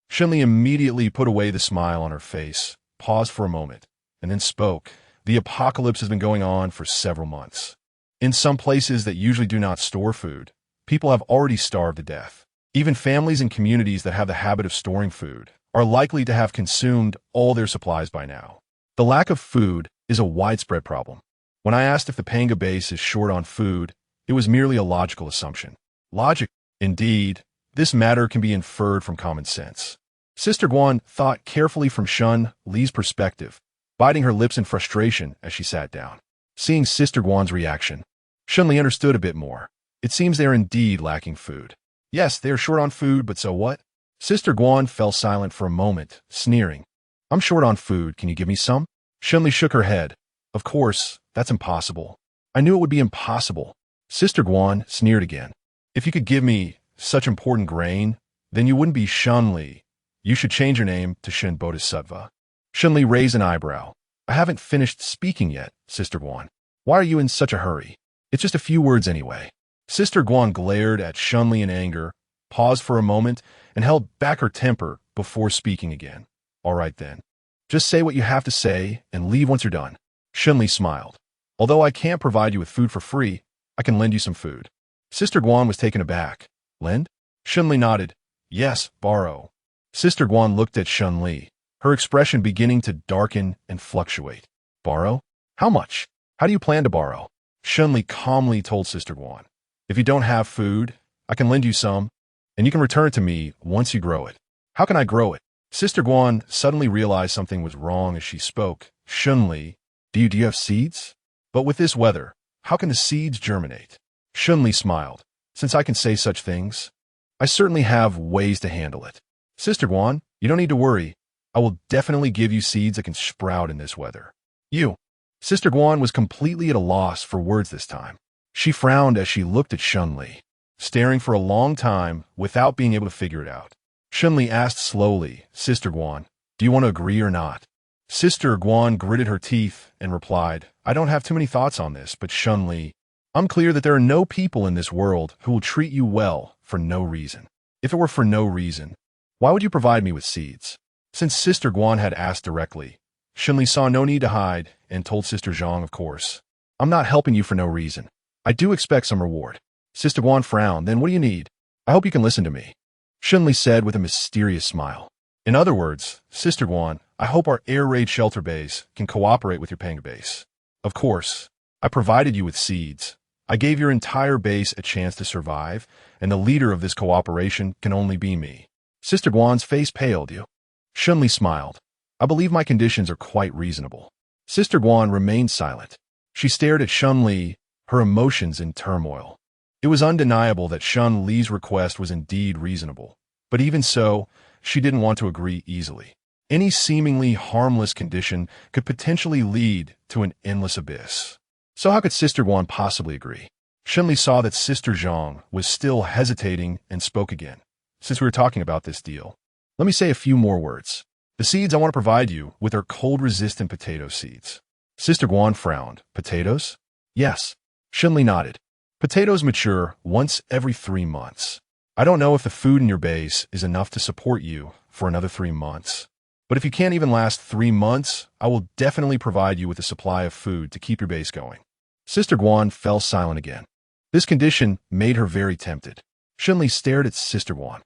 Shen Li immediately put away the smile on her face, paused for a moment, and then spoke. "The apocalypse has been going on for several months. In some places that usually do not store food, people have already starved to death. Even families and communities that have the habit of storing food are likely to have consumed all their supplies by now. The lack of food is a widespread problem. When I asked if the Panga Base is short on food, it was merely a logical assumption." Logic? Indeed, this matter can be inferred from common sense. Sister Guan thought carefully from Shen Li's perspective, biting her lips in frustration as she sat down. Seeing Sister Guan's reaction, Shen Li understood a bit more. It seems they are indeed lacking food. Yes, they are short on food, but so what? Sister Guan fell silent for a moment, sneering. "I'm short on food. Can you give me some?" Shen Li shook her head. "Of course, that's impossible. I knew it would be impossible." Sister Guan sneered again. "If you could give me such important grain, then you wouldn't be Shen Li. You should change your name to Shen Bodhisattva." Shen Li raised an eyebrow. "I haven't finished speaking yet, Sister Guan. Why are you in such a hurry? It's just a few words anyway." Sister Guan glared at Shen Li in anger, paused for a moment, and held back her temper before speaking again. "All right then. Just say what you have to say and leave once you're done." Shen Li smiled. "Although I can't provide you with food for free, I can lend you some food." Sister Guan was taken aback. "Lend?" Shen Li nodded. "Yes, borrow." Sister Guan looked at Shen Li, her expression beginning to darken and fluctuate. "Borrow? How much? How do you plan to borrow?" Shen Li calmly told Sister Guan. "If you don't have food, I can lend you some, and you can return it to me once you grow it." "How can I grow it?" Sister Guan suddenly realized something was wrong as she spoke. "Shen Li, do you have seeds? But with this weather, how can the seeds germinate?" Shen Li smiled. "Since I can say such things, I certainly have ways to handle it." "Sister Guan, you don't need to worry. I will definitely give you seeds that can sprout in this weather." "You." Sister Guan was completely at a loss for words this time. She frowned as she looked at Shen Li, staring for a long time without being able to figure it out. Shen Li asked slowly, "Sister Guan, do you want to agree or not?" Sister Guan gritted her teeth and replied, "I don't have too many thoughts on this, but Shen Li, I'm clear that there are no people in this world who will treat you well for no reason. If it were for no reason, why would you provide me with seeds?" Since Sister Guan had asked directly, Shen Li saw no need to hide and told Sister Zhang, "Of course. I'm not helping you for no reason. I do expect some reward." Sister Guan frowned. "Then what do you need? I hope you can listen to me," Shen Li said with a mysterious smile. "In other words, Sister Guan, I hope our air raid shelter base can cooperate with your Panga base. Of course, I provided you with seeds. I gave your entire base a chance to survive, and the leader of this cooperation can only be me." Sister Guan's face paled. "You?" Shen Li smiled. "I believe my conditions are quite reasonable." Sister Guan remained silent. She stared at Shen Li, her emotions in turmoil. It was undeniable that Shen Li's request was indeed reasonable, but even so, she didn't want to agree easily. Any seemingly harmless condition could potentially lead to an endless abyss. So how could Sister Guan possibly agree? Shen Li saw that Sister Zhang was still hesitating and spoke again. "Since we were talking about this deal, let me say a few more words. The seeds I want to provide you with are cold-resistant potato seeds." Sister Guan frowned. "Potatoes?" "Yes." Shen Li nodded. "Potatoes mature once every 3 months. I don't know if the food in your base is enough to support you for another 3 months. But if you can't even last 3 months, I will definitely provide you with a supply of food to keep your base going." Sister Guan fell silent again. This condition made her very tempted. Shen Li stared at Sister Guan.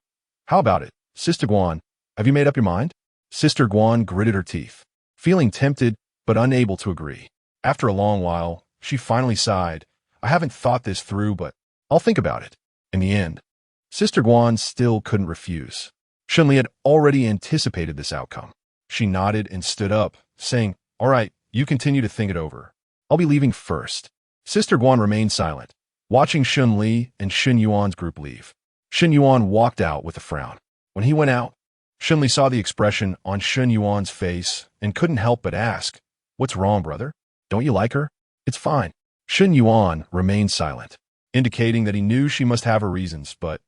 "How about it, Sister Guan? Have you made up your mind?" Sister Guan gritted her teeth, feeling tempted but unable to agree. After a long while, she finally sighed. I haven't thought this through, but I'll think about it. In the end, Sister Guan still couldn't refuse. Shen Li had already anticipated this outcome. She nodded and stood up, saying, all right, you continue to think it over. I'll be leaving first. Sister Guan remained silent, watching Shen Li and Shen Yuan's group leave. Shen Yuan walked out with a frown. When he went out, Shen Li saw the expression on Shen Yuan's face and couldn't help but ask, what's wrong, brother? Don't you like her? It's fine. Shen Yuan remained silent, indicating that he knew she must have her reasons, but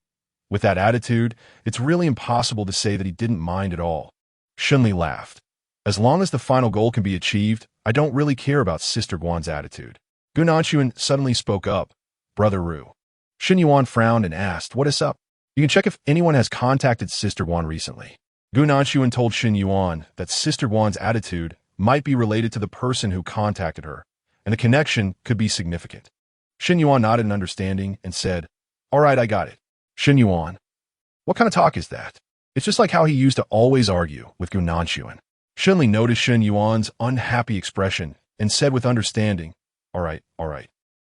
with that attitude, it's really impossible to say that he didn't mind at all. Shen Li laughed. As long as the final goal can be achieved, I don't really care about Sister Guan's attitude. Gu Nanchuan suddenly spoke up. Brother Ru. Shen Yuan frowned and asked, what is up? You can check if anyone has contacted Sister Guan recently. Gu Nanchuan told Shen Yuan that Sister Guan's attitude might be related to the person who contacted her, and the connection could be significant. Shen Yuan nodded in understanding and said, all right, I got it. Shen Yuan, what kind of talk is that? It's just like how he used to always argue with Gu Nanchuan. Shen Li noticed Shen Yuan's unhappy expression and said with understanding, all right.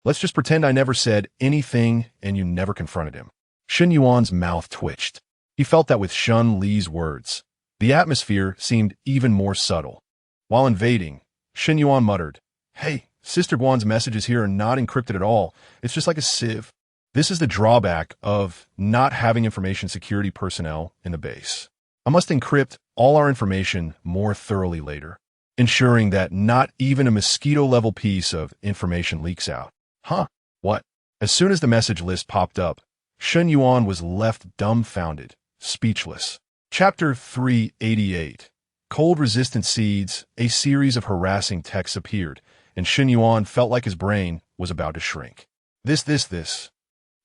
Let's just pretend I never said anything and you never confronted him. Shen Yuan's mouth twitched. He felt that with Shen Li's words, the atmosphere seemed even more subtle. While invading, Shen Yuan muttered, hey, Sister Guan's messages here are not encrypted at all. It's just like a sieve. This is the drawback of not having information security personnel in the base. I must encrypt all our information more thoroughly later, ensuring that not even a mosquito-level piece of information leaks out. Huh? What? As soon as the message list popped up, Shen Yuan was left dumbfounded, speechless. Chapter 388. Cold-resistant seeds, a series of harassing texts appeared, and Shen Yuan felt like his brain was about to shrink. This.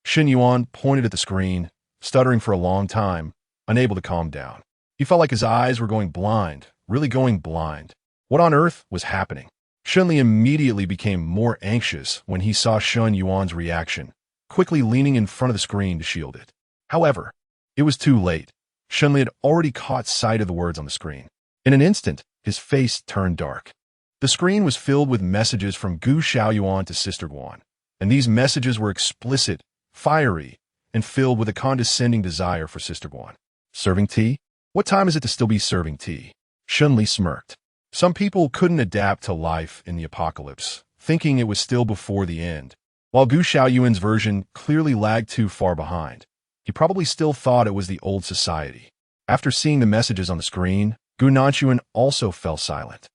Shen Yuan pointed at the screen, stuttering for a long time, unable to calm down. He felt like his eyes were going blind, really going blind. What on earth was happening? Shen Li immediately became more anxious when he saw Shen Yuan's reaction, quickly leaning in front of the screen to shield it. However, it was too late. Shen Li had already caught sight of the words on the screen. In an instant, his face turned dark. The screen was filled with messages from Gu Xiaoyuan to Sister Guan, and these messages were explicit, fiery, and filled with a condescending desire for Sister Guan. Serving tea? What time is it to still be serving tea? Shen Li smirked. Some people couldn't adapt to life in the apocalypse, thinking it was still before the end, while Gu Xiaoyuan's version clearly lagged too far behind. He probably still thought it was the old society. After seeing the messages on the screen, Gu Nanchuan also fell silent.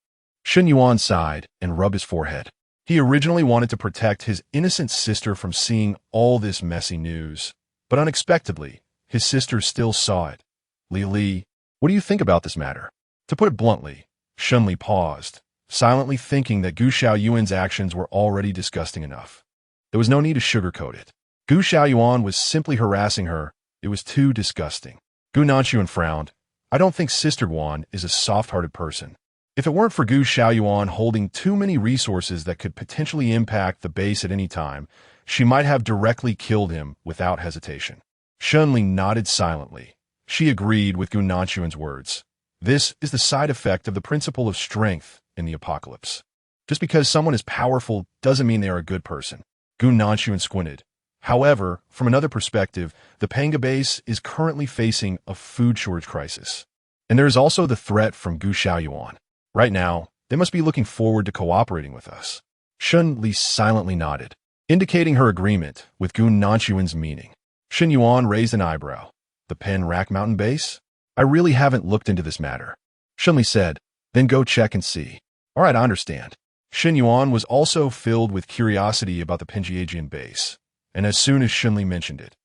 Shen Yuan sighed and rubbed his forehead. He originally wanted to protect his innocent sister from seeing all this messy news, but unexpectedly, his sister still saw it. Li, what do you think about this matter? To put it bluntly, Shen Li paused, silently thinking that Gu Xiaoyuan's actions were already disgusting enough. There was no need to sugarcoat it. Gu Xiaoyuan was simply harassing her. It was too disgusting. Gu Nanchuan frowned. I don't think Sister Guan is a soft-hearted person. If it weren't for Gu Xiaoyuan holding too many resources that could potentially impact the base at any time, she might have directly killed him without hesitation. Shen Li nodded silently. She agreed with Gu Nanchuan's words. This is the side effect of the principle of strength in the apocalypse. Just because someone is powerful doesn't mean they are a good person. Gu Nanchuan squinted. However, from another perspective, the Panga base is currently facing a food shortage crisis. And there is also the threat from Gu Xiaoyuan. Right now, they must be looking forward to cooperating with us. Shen Li silently nodded, indicating her agreement with Gu Nanchuan's meaning. Shen Yuan raised an eyebrow. The Pen Rack Mountain base? I really haven't looked into this matter. Shen Li said, then go check and see. All right, I understand. Shen Yuan was also filled with curiosity about the Penjiajian base, and as soon as Shen Li mentioned it,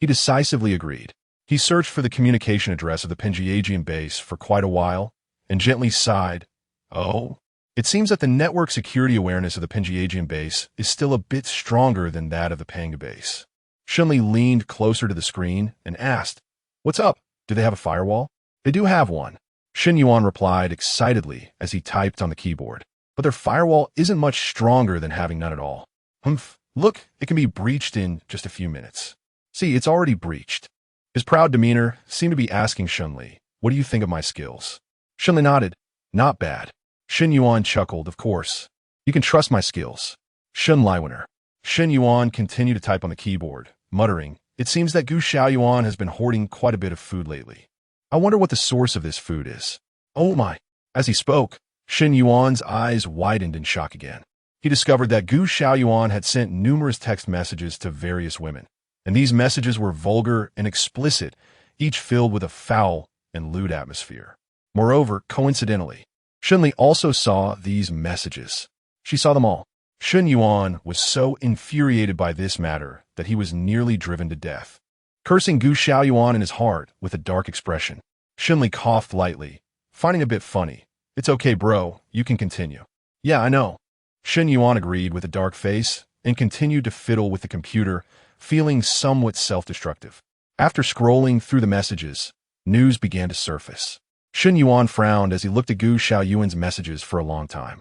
he decisively agreed. He searched for the communication address of the Penjiajian base for quite a while, and gently sighed. Oh, it seems that the network security awareness of the Penjiajian base is still a bit stronger than that of the Panga base. Shen Li leaned closer to the screen and asked, what's up? Do they have a firewall? They do have one. Shen Yuan replied excitedly as he typed on the keyboard. But their firewall isn't much stronger than having none at all. Humph, look, it can be breached in just a few minutes. See, it's already breached. His proud demeanor seemed to be asking Shen Li, what do you think of my skills? Shen Li nodded. Not bad. Shen Yuan chuckled, of course. You can trust my skills. Shen Liwener. Shen Yuan continued to type on the keyboard, muttering, it seems that Gu Xiaoyuan has been hoarding quite a bit of food lately. I wonder what the source of this food is. Oh my. As he spoke, Shen Yuan's eyes widened in shock again. He discovered that Gu Xiaoyuan had sent numerous text messages to various women, and these messages were vulgar and explicit, each filled with a foul and lewd atmosphere. Moreover, coincidentally, Shen Li also saw these messages. She saw them all. Shen Yuan was so infuriated by this matter that he was nearly driven to death. Cursing Gu Xiaoyuan in his heart with a dark expression, Shen Li coughed lightly, finding it a bit funny. It's okay, bro. You can continue. Yeah, I know. Shen Yuan agreed with a dark face and continued to fiddle with the computer, feeling somewhat self-destructive. After scrolling through the messages, news began to surface. Shen Yuan frowned as he looked at Gu Xiaoyuan's messages for a long time.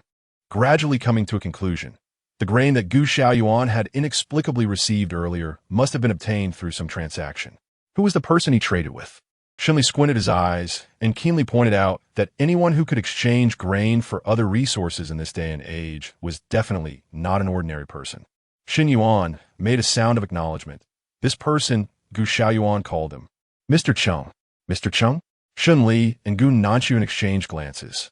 Gradually coming to a conclusion, the grain that Gu Xiaoyuan had inexplicably received earlier must have been obtained through some transaction. Who was the person he traded with? Shen Li squinted his eyes and keenly pointed out that anyone who could exchange grain for other resources in this day and age was definitely not an ordinary person. Shen Yuan made a sound of acknowledgement. This person, Gu Xiaoyuan called him. Mr. Cheng. Mr. Cheng? Shen Li and Gu Nanchuan exchanged glances,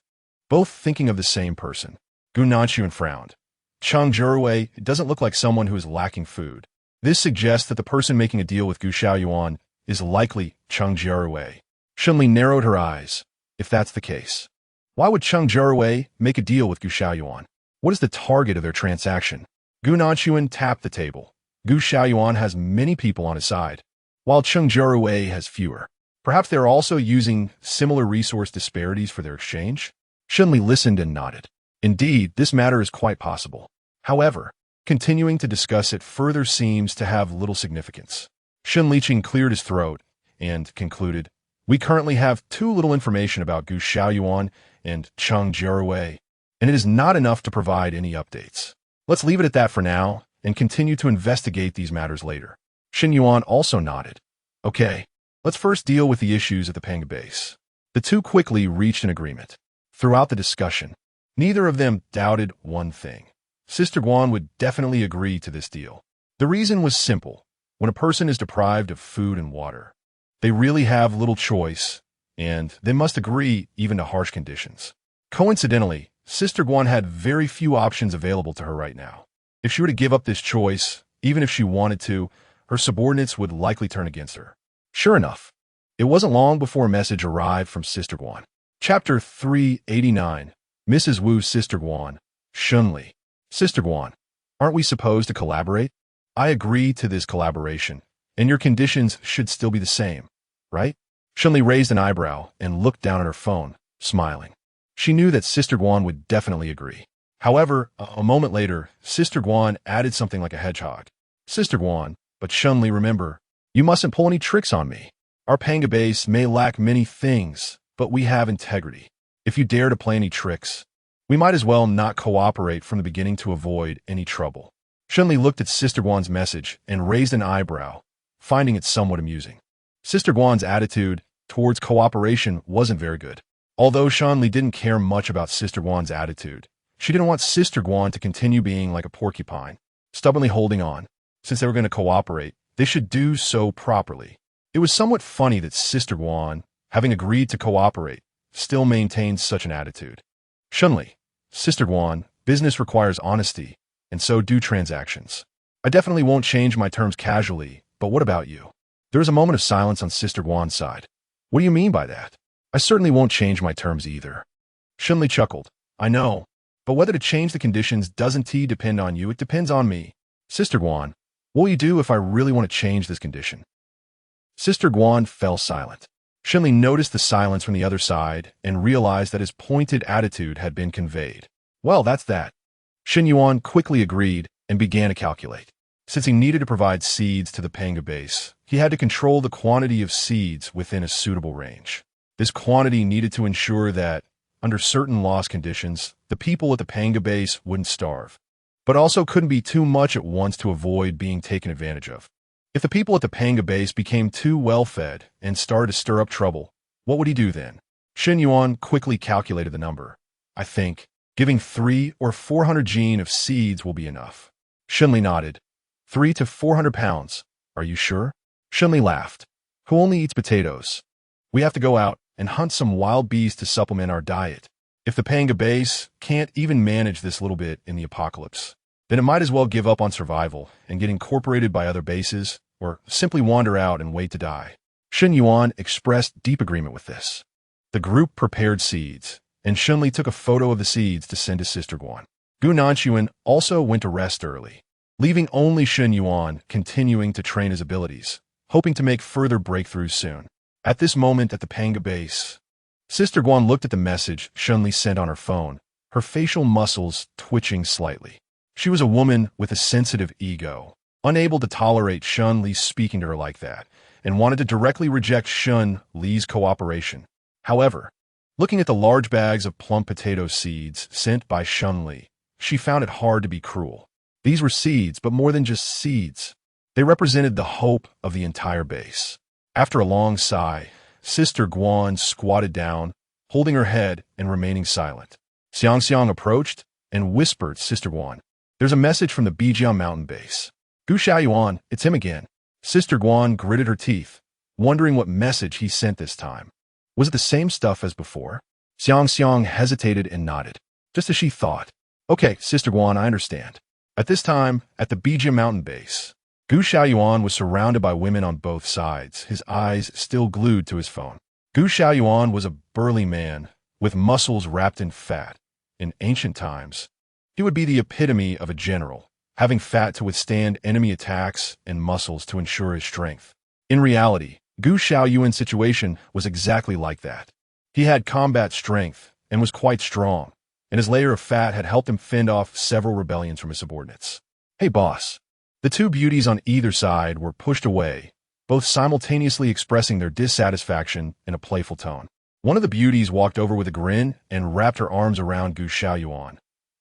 both thinking of the same person. Gu Nanchuan frowned. Cheng Jiarui doesn't look like someone who is lacking food. This suggests that the person making a deal with Gu Xiaoyuan is likely Cheng Jiarui. Shen Li narrowed her eyes. If that's the case, why would Cheng Jiarui make a deal with Gu Xiaoyuan? What is the target of their transaction? Gu Nanchuan tapped the table. Gu Xiaoyuan has many people on his side, while Cheng Jiarui has fewer. Perhaps they are also using similar resource disparities for their exchange? Shen Li listened and nodded. Indeed, this matter is quite possible. However, continuing to discuss it further seems to have little significance. Shen Liqing cleared his throat and concluded, we currently have too little information about Gu Xiaoyuan and Cheng Jiarui, and it is not enough to provide any updates. Let's leave it at that for now and continue to investigate these matters later. Shen Yuan also nodded. Okay, let's first deal with the issues at the Panga base. The two quickly reached an agreement. Throughout the discussion, neither of them doubted one thing. Sister Guan would definitely agree to this deal. The reason was simple. When a person is deprived of food and water, they really have little choice, and they must agree even to harsh conditions. Coincidentally, Sister Guan had very few options available to her right now. If she were to give up this choice, even if she wanted to, her subordinates would likely turn against her. Sure enough, it wasn't long before a message arrived from Sister Guan. Chapter 389. Mrs. Wu's Sister Guan. Shen Li. Sister Guan, aren't we supposed to collaborate? I agree to this collaboration, and your conditions should still be the same, right? Shen Li raised an eyebrow and looked down at her phone, smiling. She knew that Sister Guan would definitely agree. However, a moment later, Sister Guan added something like a hedgehog. Sister Guan, but Shen Li, remember, you mustn't pull any tricks on me. Our Panga base may lack many things, but we have integrity. If you dare to play any tricks, we might as well not cooperate from the beginning to avoid any trouble. Shen Li looked at Sister Guan's message and raised an eyebrow, finding it somewhat amusing. Sister Guan's attitude towards cooperation wasn't very good. Although Shen Li didn't care much about Sister Guan's attitude, she didn't want Sister Guan to continue being like a porcupine, stubbornly holding on. Since they were going to cooperate, they should do so properly. It was somewhat funny that Sister Guan, having agreed to cooperate, still maintained such an attitude. Shen Li, Sister Guan, business requires honesty, and so do transactions. I definitely won't change my terms casually, but what about you? There was a moment of silence on Sister Guan's side. What do you mean by that? I certainly won't change my terms either. Shen Li chuckled. I know, but whether to change the conditions doesn't depend on you, it depends on me. Sister Guan, what will you do if I really want to change this condition? Sister Guan fell silent. Shen Li noticed the silence from the other side and realized that his pointed attitude had been conveyed. Well, that's that. Shen Yuan quickly agreed and began to calculate. Since he needed to provide seeds to the Panga base, he had to control the quantity of seeds within a suitable range. This quantity needed to ensure that, under certain loss conditions, the people at the Panga base wouldn't starve, but also couldn't be too much at once to avoid being taken advantage of. If the people at the Panga base became too well-fed and started to stir up trouble, what would he do then? Shen Yuan quickly calculated the number. I think giving 3 or 400 gene of seeds will be enough. Shen Li nodded. 3 to 400 pounds. Are you sure? Shen Li laughed. Who only eats potatoes? We have to go out and hunt some wild beasts to supplement our diet. If the Panga base can't even manage this little bit in the apocalypse, then it might as well give up on survival and get incorporated by other bases, or simply wander out and wait to die. Shen Yuan expressed deep agreement with this. The group prepared seeds, and Shen Li took a photo of the seeds to send to Sister Guan. Gu Nanshuan also went to rest early, leaving only Shen Yuan continuing to train his abilities, hoping to make further breakthroughs soon. At this moment at the Panga base, Sister Guan looked at the message Shen Li sent on her phone, her facial muscles twitching slightly. She was a woman with a sensitive ego, unable to tolerate Shen Li speaking to her like that, and wanted to directly reject Shen Li's cooperation. However, looking at the large bags of plum potato seeds sent by Shen Li, she found it hard to be cruel. These were seeds, but more than just seeds. They represented the hope of the entire base. After a long sigh, Sister Guan squatted down, holding her head and remaining silent. Xiang approached and whispered Sister Guan, "There's a message from the Bijiang mountain base." "Gu Xiaoyuan, it's him again." Sister Guan gritted her teeth, wondering what message he sent this time. Was it the same stuff as before? Xiang hesitated and nodded, just as she thought. "Okay, Sister Guan, I understand." At this time, at the Bijiang mountain base, Gu Xiaoyuan was surrounded by women on both sides, his eyes still glued to his phone. Gu Xiaoyuan was a burly man, with muscles wrapped in fat. In ancient times, he would be the epitome of a general, having fat to withstand enemy attacks and muscles to ensure his strength. In reality, Gu Xiaoyuan's situation was exactly like that. He had combat strength and was quite strong, and his layer of fat had helped him fend off several rebellions from his subordinates. "Hey, boss." The two beauties on either side were pushed away, both simultaneously expressing their dissatisfaction in a playful tone. One of the beauties walked over with a grin and wrapped her arms around Gu Xiaoyuan.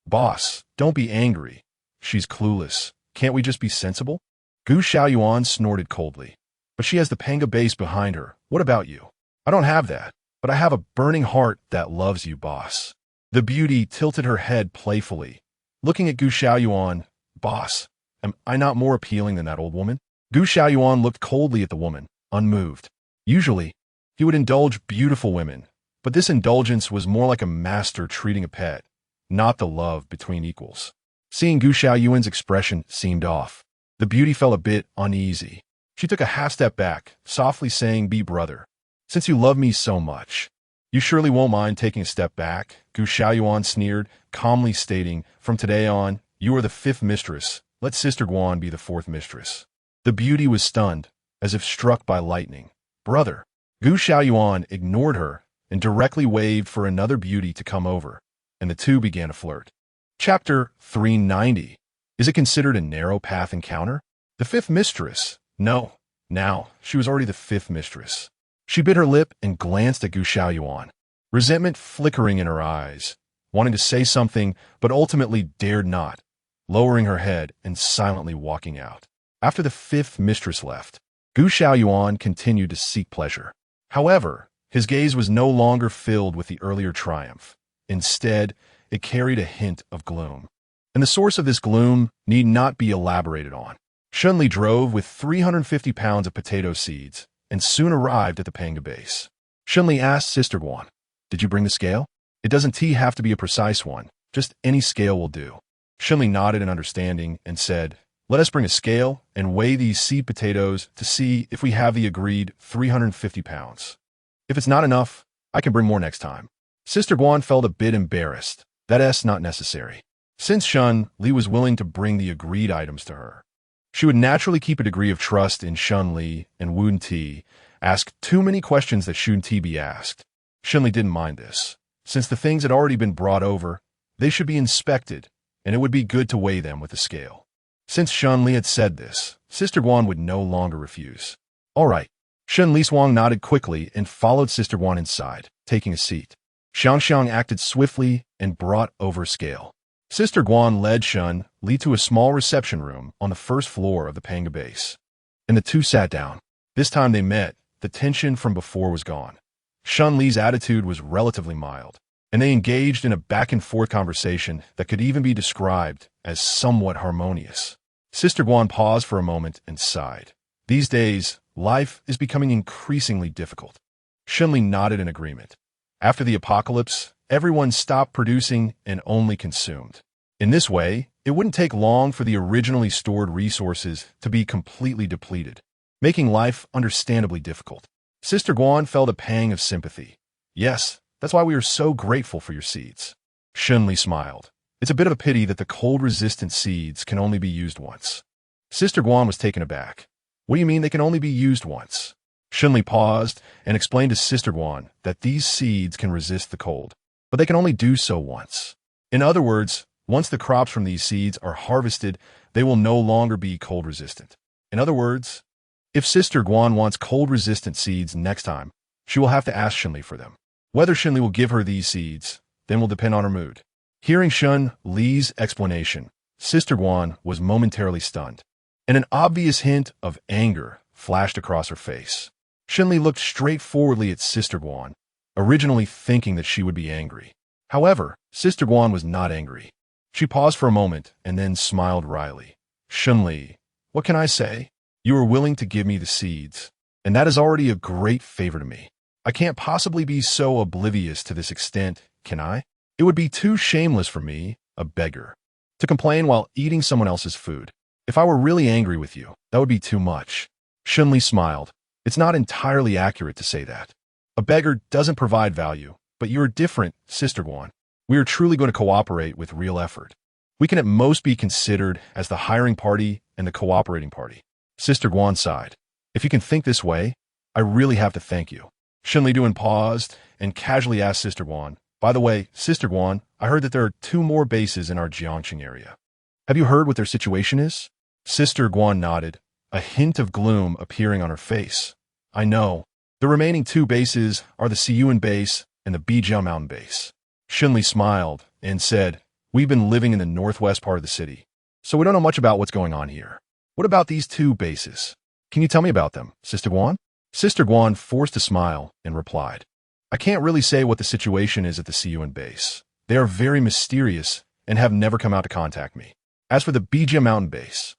"Boss, don't be angry. She's clueless. Can't we just be sensible?" Gu Xiaoyuan snorted coldly. "But she has the Panga base behind her. What about you?" "I don't have that, but I have a burning heart that loves you, boss." The beauty tilted her head playfully, looking at Gu Xiaoyuan. "Boss, am I not more appealing than that old woman?" Gu Xiaoyuan looked coldly at the woman, unmoved. Usually, he would indulge beautiful women, but this indulgence was more like a master treating a pet, not the love between equals. Seeing Gu Xiaoyuan's expression seemed off. The beauty felt a bit uneasy. She took a half step back, softly saying, "Be brother. Since you love me so much, you surely won't mind taking a step back." Gu Xiaoyuan sneered, calmly stating, "From today on, you are the fifth mistress. Let Sister Guan be the fourth mistress." The beauty was stunned, as if struck by lightning. "Brother." Gu Xiaoyuan ignored her and directly waved for another beauty to come over, and the two began a flirt. Chapter 390. Is it considered a narrow path encounter? The fifth mistress? No. Now, she was already the fifth mistress. She bit her lip and glanced at Gu Xiaoyuan, resentment flickering in her eyes, wanting to say something but ultimately dared not, lowering her head and silently walking out. After the fifth mistress left, Gu Xiaoyuan continued to seek pleasure. However, his gaze was no longer filled with the earlier triumph. Instead, it carried a hint of gloom. And the source of this gloom need not be elaborated on. Shen Li drove with 350 pounds of potato seeds and soon arrived at the Panga base. Shen Li asked Sister Guan, "Did you bring the scale? It doesn't have to be a precise one. Just any scale will do." Shen Li nodded in understanding and said, "Let us bring a scale and weigh these seed potatoes to see if we have the agreed 350 pounds. If it's not enough, I can bring more next time." Sister Guan felt a bit embarrassed. That's not necessary. Since Shen Li was willing to bring the agreed items to her, she would naturally keep a degree of trust in Shen Li and Wu Ti, ask too many questions that shouldn't be asked. Shen Li didn't mind this. Since the things had already been brought over, they should be inspected, and it would be good to weigh them with a scale. Since Shen Li had said this, Sister Guan would no longer refuse. "All right." Shen Li nodded quickly and followed Sister Guan inside, taking a seat. Xiang acted swiftly and brought over a scale. Sister Guan led Shen Li to a small reception room on the first floor of the Panga base, and the two sat down. This time they met, the tension from before was gone. Shen Li's attitude was relatively mild, and they engaged in a back-and-forth conversation that could even be described as somewhat harmonious. Sister Guan paused for a moment and sighed. These days, life is becoming increasingly difficult. Shen Li nodded in agreement. After the apocalypse, everyone stopped producing and only consumed. In this way, it wouldn't take long for the originally stored resources to be completely depleted, making life understandably difficult. Sister Guan felt a pang of sympathy. Yes, that's why we are so grateful for your seeds. Shen Li smiled. It's a bit of a pity that the cold-resistant seeds can only be used once. Sister Guan was taken aback. What do you mean they can only be used once? Shen Li paused and explained to Sister Guan that these seeds can resist the cold, but they can only do so once. In other words, once the crops from these seeds are harvested, they will no longer be cold-resistant. In other words, if Sister Guan wants cold-resistant seeds next time, she will have to ask Shen Li for them. Whether Shen Li will give her these seeds, then will depend on her mood. Hearing Shen Li's explanation, Sister Guan was momentarily stunned, and an obvious hint of anger flashed across her face. Shen Li looked straightforwardly at Sister Guan, originally thinking that she would be angry. However, Sister Guan was not angry. She paused for a moment and then smiled wryly. Shen Li, what can I say? You are willing to give me the seeds, and that is already a great favor to me. I can't possibly be so oblivious to this extent, can I? It would be too shameless for me, a beggar, to complain while eating someone else's food. If I were really angry with you, that would be too much. Shen Li smiled. It's not entirely accurate to say that. A beggar doesn't provide value, but you are different, Sister Guan. We are truly going to cooperate with real effort. We can at most be considered as the hiring party and the cooperating party. Sister Guan sighed. If you can think this way, I really have to thank you. Shen Li paused and casually asked Sister Guan, by the way, Sister Guan, I heard that there are 2 more bases in our Jiangqing area. Have you heard what their situation is? Sister Guan nodded, a hint of gloom appearing on her face. I know. The remaining 2 bases are the Siyuan base and the Bijiao Mountain base. Shen Li smiled and said, we've been living in the northwest part of the city, so we don't know much about what's going on here. What about these 2 bases? Can you tell me about them, Sister Guan? Sister Guan forced a smile and replied, I can't really say what the situation is at the Siyuan base. They are very mysterious and have never come out to contact me. As for the Bijiao Mountain base.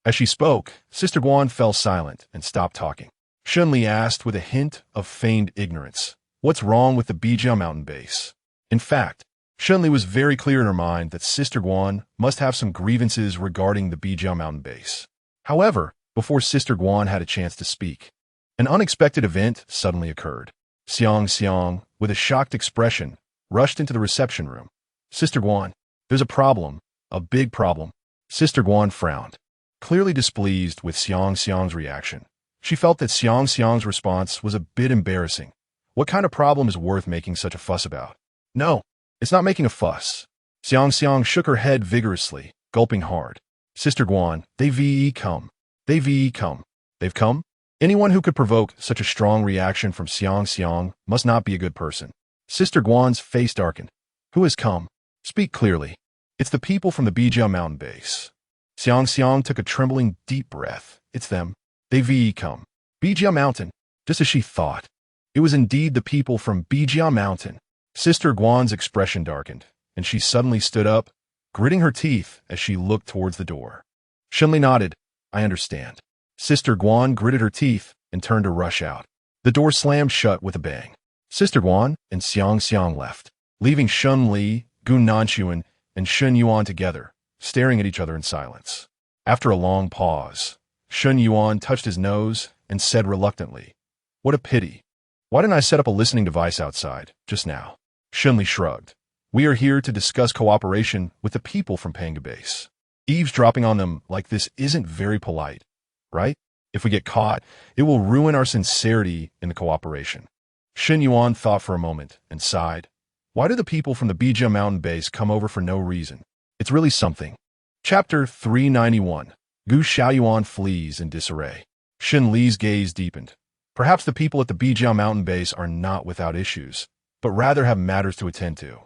As she spoke, Sister Guan fell silent and stopped talking. Shen Li asked with a hint of feigned ignorance, what's wrong with the Bijiao Mountain base? In fact, Shen Li was very clear in her mind that Sister Guan must have some grievances regarding the Bijiao Mountain base. However, before Sister Guan had a chance to speak, an unexpected event suddenly occurred. Xiang, with a shocked expression, rushed into the reception room. Sister Guan, there's a problem, a big problem. Sister Guan frowned, clearly displeased with Xiang's reaction. She felt that Xiang's response was a bit embarrassing. What kind of problem is worth making such a fuss about? No, it's not making a fuss. Xiang shook her head vigorously, gulping hard. Sister Guan, they've come. They've come? Anyone who could provoke such a strong reaction from Xiang must not be a good person. Sister Guan's face darkened. Who has come? Speak clearly. It's the people from the Bijiao Mountain base. Xiang took a trembling, deep breath. It's them. They've come. Bijiao Mountain, just as she thought. It was indeed the people from Bijiao Mountain. Sister Guan's expression darkened, and she suddenly stood up, gritting her teeth as she looked towards the door. Shen Li nodded. I understand. Sister Guan gritted her teeth and turned to rush out. The door slammed shut with a bang. Sister Guan and Xiang left, leaving Shen Li, Gu Nanshuan, and Shen Yuan together, staring at each other in silence. After a long pause, Shen Yuan touched his nose and said reluctantly, what a pity. Why didn't I set up a listening device outside, just now? Shen Li shrugged. We are here to discuss cooperation with the people from Panga Base. Eavesdropping on them like this isn't very polite, right? If we get caught, it will ruin our sincerity in the cooperation. Shen Yuan thought for a moment and sighed. Why do the people from the Bijiao Mountain Base come over for no reason? It's really something. Chapter 391. Gu Xiaoyuan flees in disarray. Shen Li's gaze deepened. Perhaps the people at the Bijiao Mountain Base are not without issues, but rather have matters to attend to.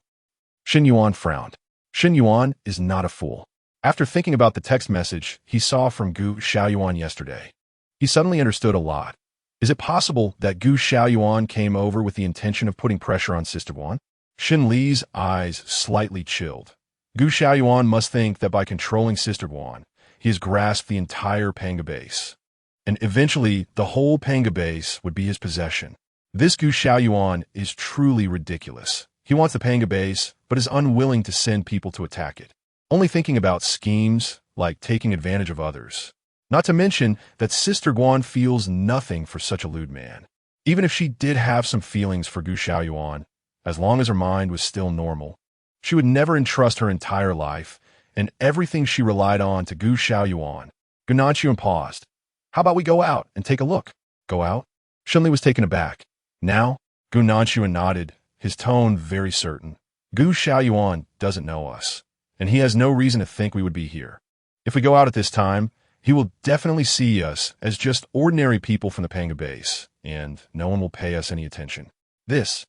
Shen Yuan frowned. Shen Yuan is not a fool. After thinking about the text message he saw from Gu Xiaoyuan yesterday, he suddenly understood a lot. Is it possible that Gu Xiaoyuan came over with the intention of putting pressure on Sister Wan? Shen Li's eyes slightly chilled. Gu Xiaoyuan must think that by controlling Sister Wan, he has grasped the entire Panga base. And eventually, the whole Panga base would be his possession. This Gu Xiaoyuan is truly ridiculous. He wants the Panga base, but is unwilling to send people to attack it. Only thinking about schemes like taking advantage of others. Not to mention that Sister Guan feels nothing for such a lewd man. Even if she did have some feelings for Gu Xiaoyuan, as long as her mind was still normal, she would never entrust her entire life and everything she relied on to Gu Xiaoyuan. Gu Nanchuan paused. How about we go out and take a look? Go out? Shen Li was taken aback. Now? Gu Nanchuan nodded, his tone very certain. Gu Xiaoyuan doesn't know us, and he has no reason to think we would be here. If we go out at this time, he will definitely see us as just ordinary people from the Panga base, and no one will pay us any attention. This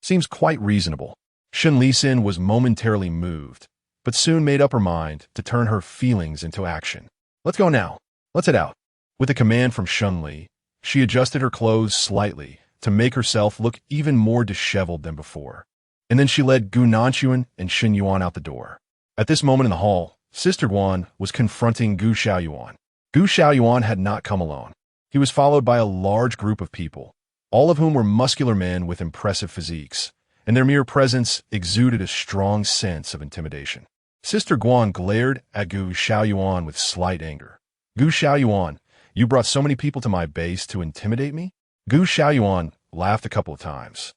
seems quite reasonable. Shen Li-sin was momentarily moved, but soon made up her mind to turn her feelings into action. Let's go now. Let's head out. With a command from Shen Li, she adjusted her clothes slightly to make herself look even more disheveled than before. And then she led Gu Nanchuan and Shen Yuan out the door. At this moment in the hall, Sister Guan was confronting Gu Xiaoyuan. Gu Xiaoyuan had not come alone. He was followed by a large group of people, all of whom were muscular men with impressive physiques, and their mere presence exuded a strong sense of intimidation. Sister Guan glared at Gu Xiaoyuan with slight anger. Gu Xiaoyuan, you brought so many people to my base to intimidate me? Gu Xiaoyuan laughed a couple of times,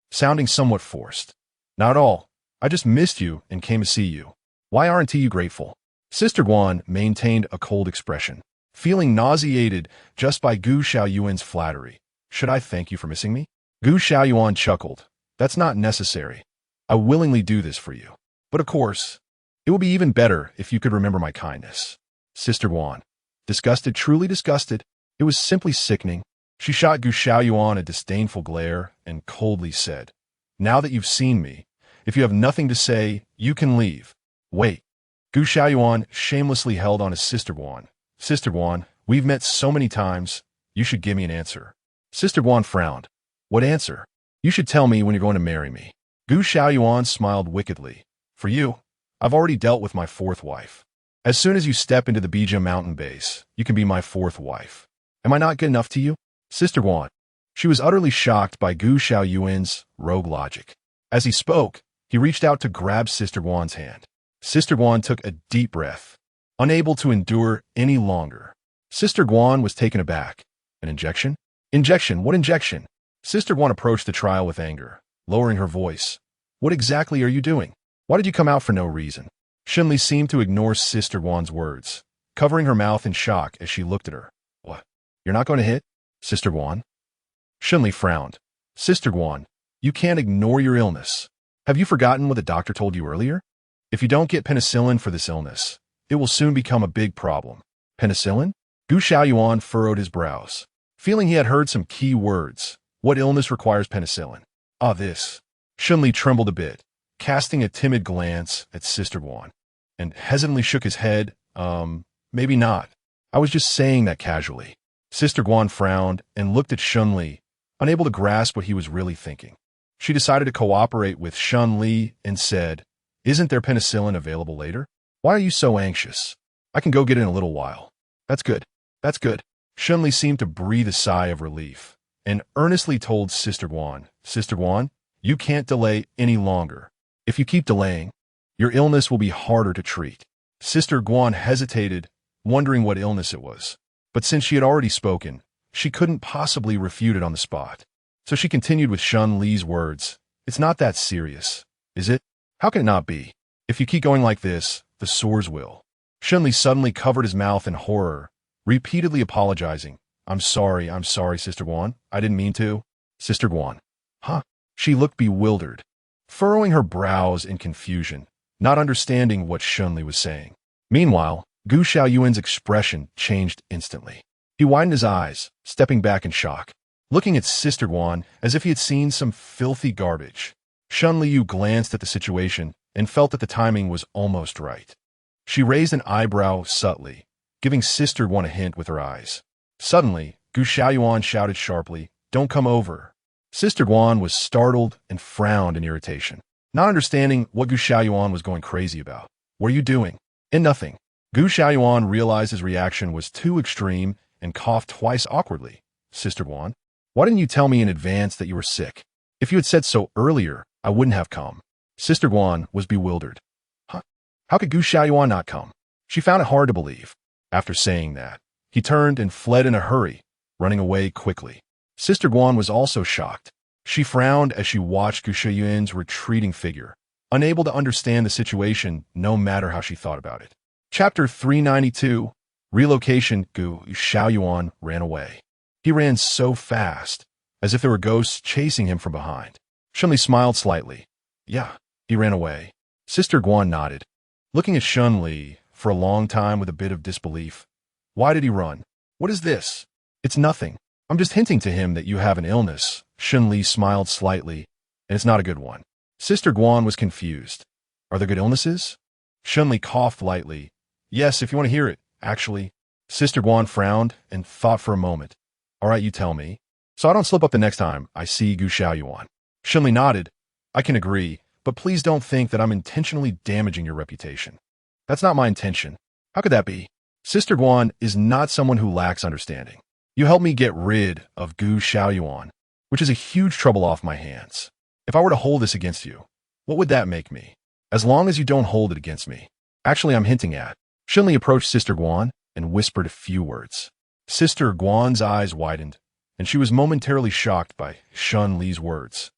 sounding somewhat forced. Not at all. I just missed you and came to see you. Why aren't you grateful? Sister Guan maintained a cold expression, feeling nauseated just by Gu Xiaoyuan's flattery. Should I thank you for missing me? Gu Xiaoyuan chuckled. That's not necessary. I willingly do this for you. But of course, it would be even better if you could remember my kindness. Sister Guan, disgusted, truly disgusted. It was simply sickening. She shot Gu Xiaoyuan a disdainful glare and coldly said, Now that you've seen me, if you have nothing to say, you can leave. Wait. Gu Xiaoyuan shamelessly held on his Sister Guan. Sister Guan, we've met so many times. You should give me an answer. Sister Guan frowned. What answer? You should tell me when you're going to marry me. Gu Xiaoyuan smiled wickedly. For you, I've already dealt with my fourth wife. As soon as you step into the Bija mountain base, you can be my fourth wife. Am I not good enough to you? Sister Guan. She was utterly shocked by Gu Xiaoyuan's rogue logic. As he spoke, he reached out to grab Sister Guan's hand. Sister Guan took a deep breath, unable to endure any longer. Sister Guan was taken aback. An injection? Injection? What injection? Sister Guan approached the trial with anger, lowering her voice. What exactly are you doing? Why did you come out for no reason? Shen Li seemed to ignore Sister Guan's words, covering her mouth in shock as she looked at her. What? You're not going to hit? Sister Guan? Shen Li frowned. Sister Guan, you can't ignore your illness. Have you forgotten what the doctor told you earlier? If you don't get penicillin for this illness, it will soon become a big problem. Penicillin? Gu Xiaoyuan furrowed his brows, feeling he had heard some key words. What illness requires penicillin? This. Shen Li trembled a bit, casting a timid glance at Sister Guan, and hesitantly shook his head. Maybe not. I was just saying that casually. Sister Guan frowned and looked at Shen Li, unable to grasp what he was really thinking. She decided to cooperate with Shen Li and said, Isn't there penicillin available later? Why are you so anxious? I can go get it in a little while. That's good. That's good. Shen Li seemed to breathe a sigh of relief and earnestly told Sister Guan, Sister Guan, you can't delay any longer. If you keep delaying, your illness will be harder to treat. Sister Guan hesitated, wondering what illness it was. But since she had already spoken, she couldn't possibly refute it on the spot. So she continued with Shen Li's words. It's not that serious, is it? How can it not be? If you keep going like this, the sores will. Shen Li suddenly covered his mouth in horror, repeatedly apologizing. I'm sorry, Sister Guan. I didn't mean to. Sister Guan. Huh? She looked bewildered, furrowing her brows in confusion, not understanding what Shen Li was saying. Meanwhile, Gu Xiaoyuan's expression changed instantly. He widened his eyes, stepping back in shock, looking at Sister Guan as if he had seen some filthy garbage. Shen Liu glanced at the situation and felt that the timing was almost right. She raised an eyebrow subtly, giving Sister Guan a hint with her eyes. Suddenly, Gu Xiaoyuan shouted sharply, "Don't come over." Sister Guan was startled and frowned in irritation, not understanding what Gu Xiaoyuan was going crazy about. "What are you doing?" "In nothing." Gu Xiaoyuan realized his reaction was too extreme and coughed twice awkwardly. "Sister Guan, why didn't you tell me in advance that you were sick? If you had said so earlier, I wouldn't have come." Sister Guan was bewildered. "Huh? How could Gu Xiaoyuan not come?" She found it hard to believe. After saying that, he turned and fled in a hurry, running away quickly. Sister Guan was also shocked. She frowned as she watched Gu Xiaoyuan's retreating figure, unable to understand the situation no matter how she thought about it. Chapter 392, Relocation. Gu Xiaoyuan ran away. He ran so fast, as if there were ghosts chasing him from behind. Shen Li smiled slightly. "Yeah, he ran away." Sister Guan nodded, looking at Shen Li for a long time with a bit of disbelief. "Why did he run?" "What is this?" "It's nothing. I'm just hinting to him that you have an illness." Shen Li smiled slightly, "and it's not a good one." Sister Guan was confused. "Are there good illnesses?" Shen Li coughed lightly. "Yes, if you want to hear it, actually." Sister Guan frowned and thought for a moment. "All right, you tell me, so I don't slip up the next time I see Gu Xiaoyuan." Shen Li nodded. "I can agree, but please don't think that I'm intentionally damaging your reputation. That's not my intention." "How could that be?" "Sister Guan is not someone who lacks understanding. You helped me get rid of Gu Xiaoyuan, which is a huge trouble off my hands. If I were to hold this against you, what would that make me? As long as you don't hold it against me." "Actually, I'm hinting at." Shen Li approached Sister Guan and whispered a few words. Sister Guan's eyes widened, and she was momentarily shocked by Shen Li's words,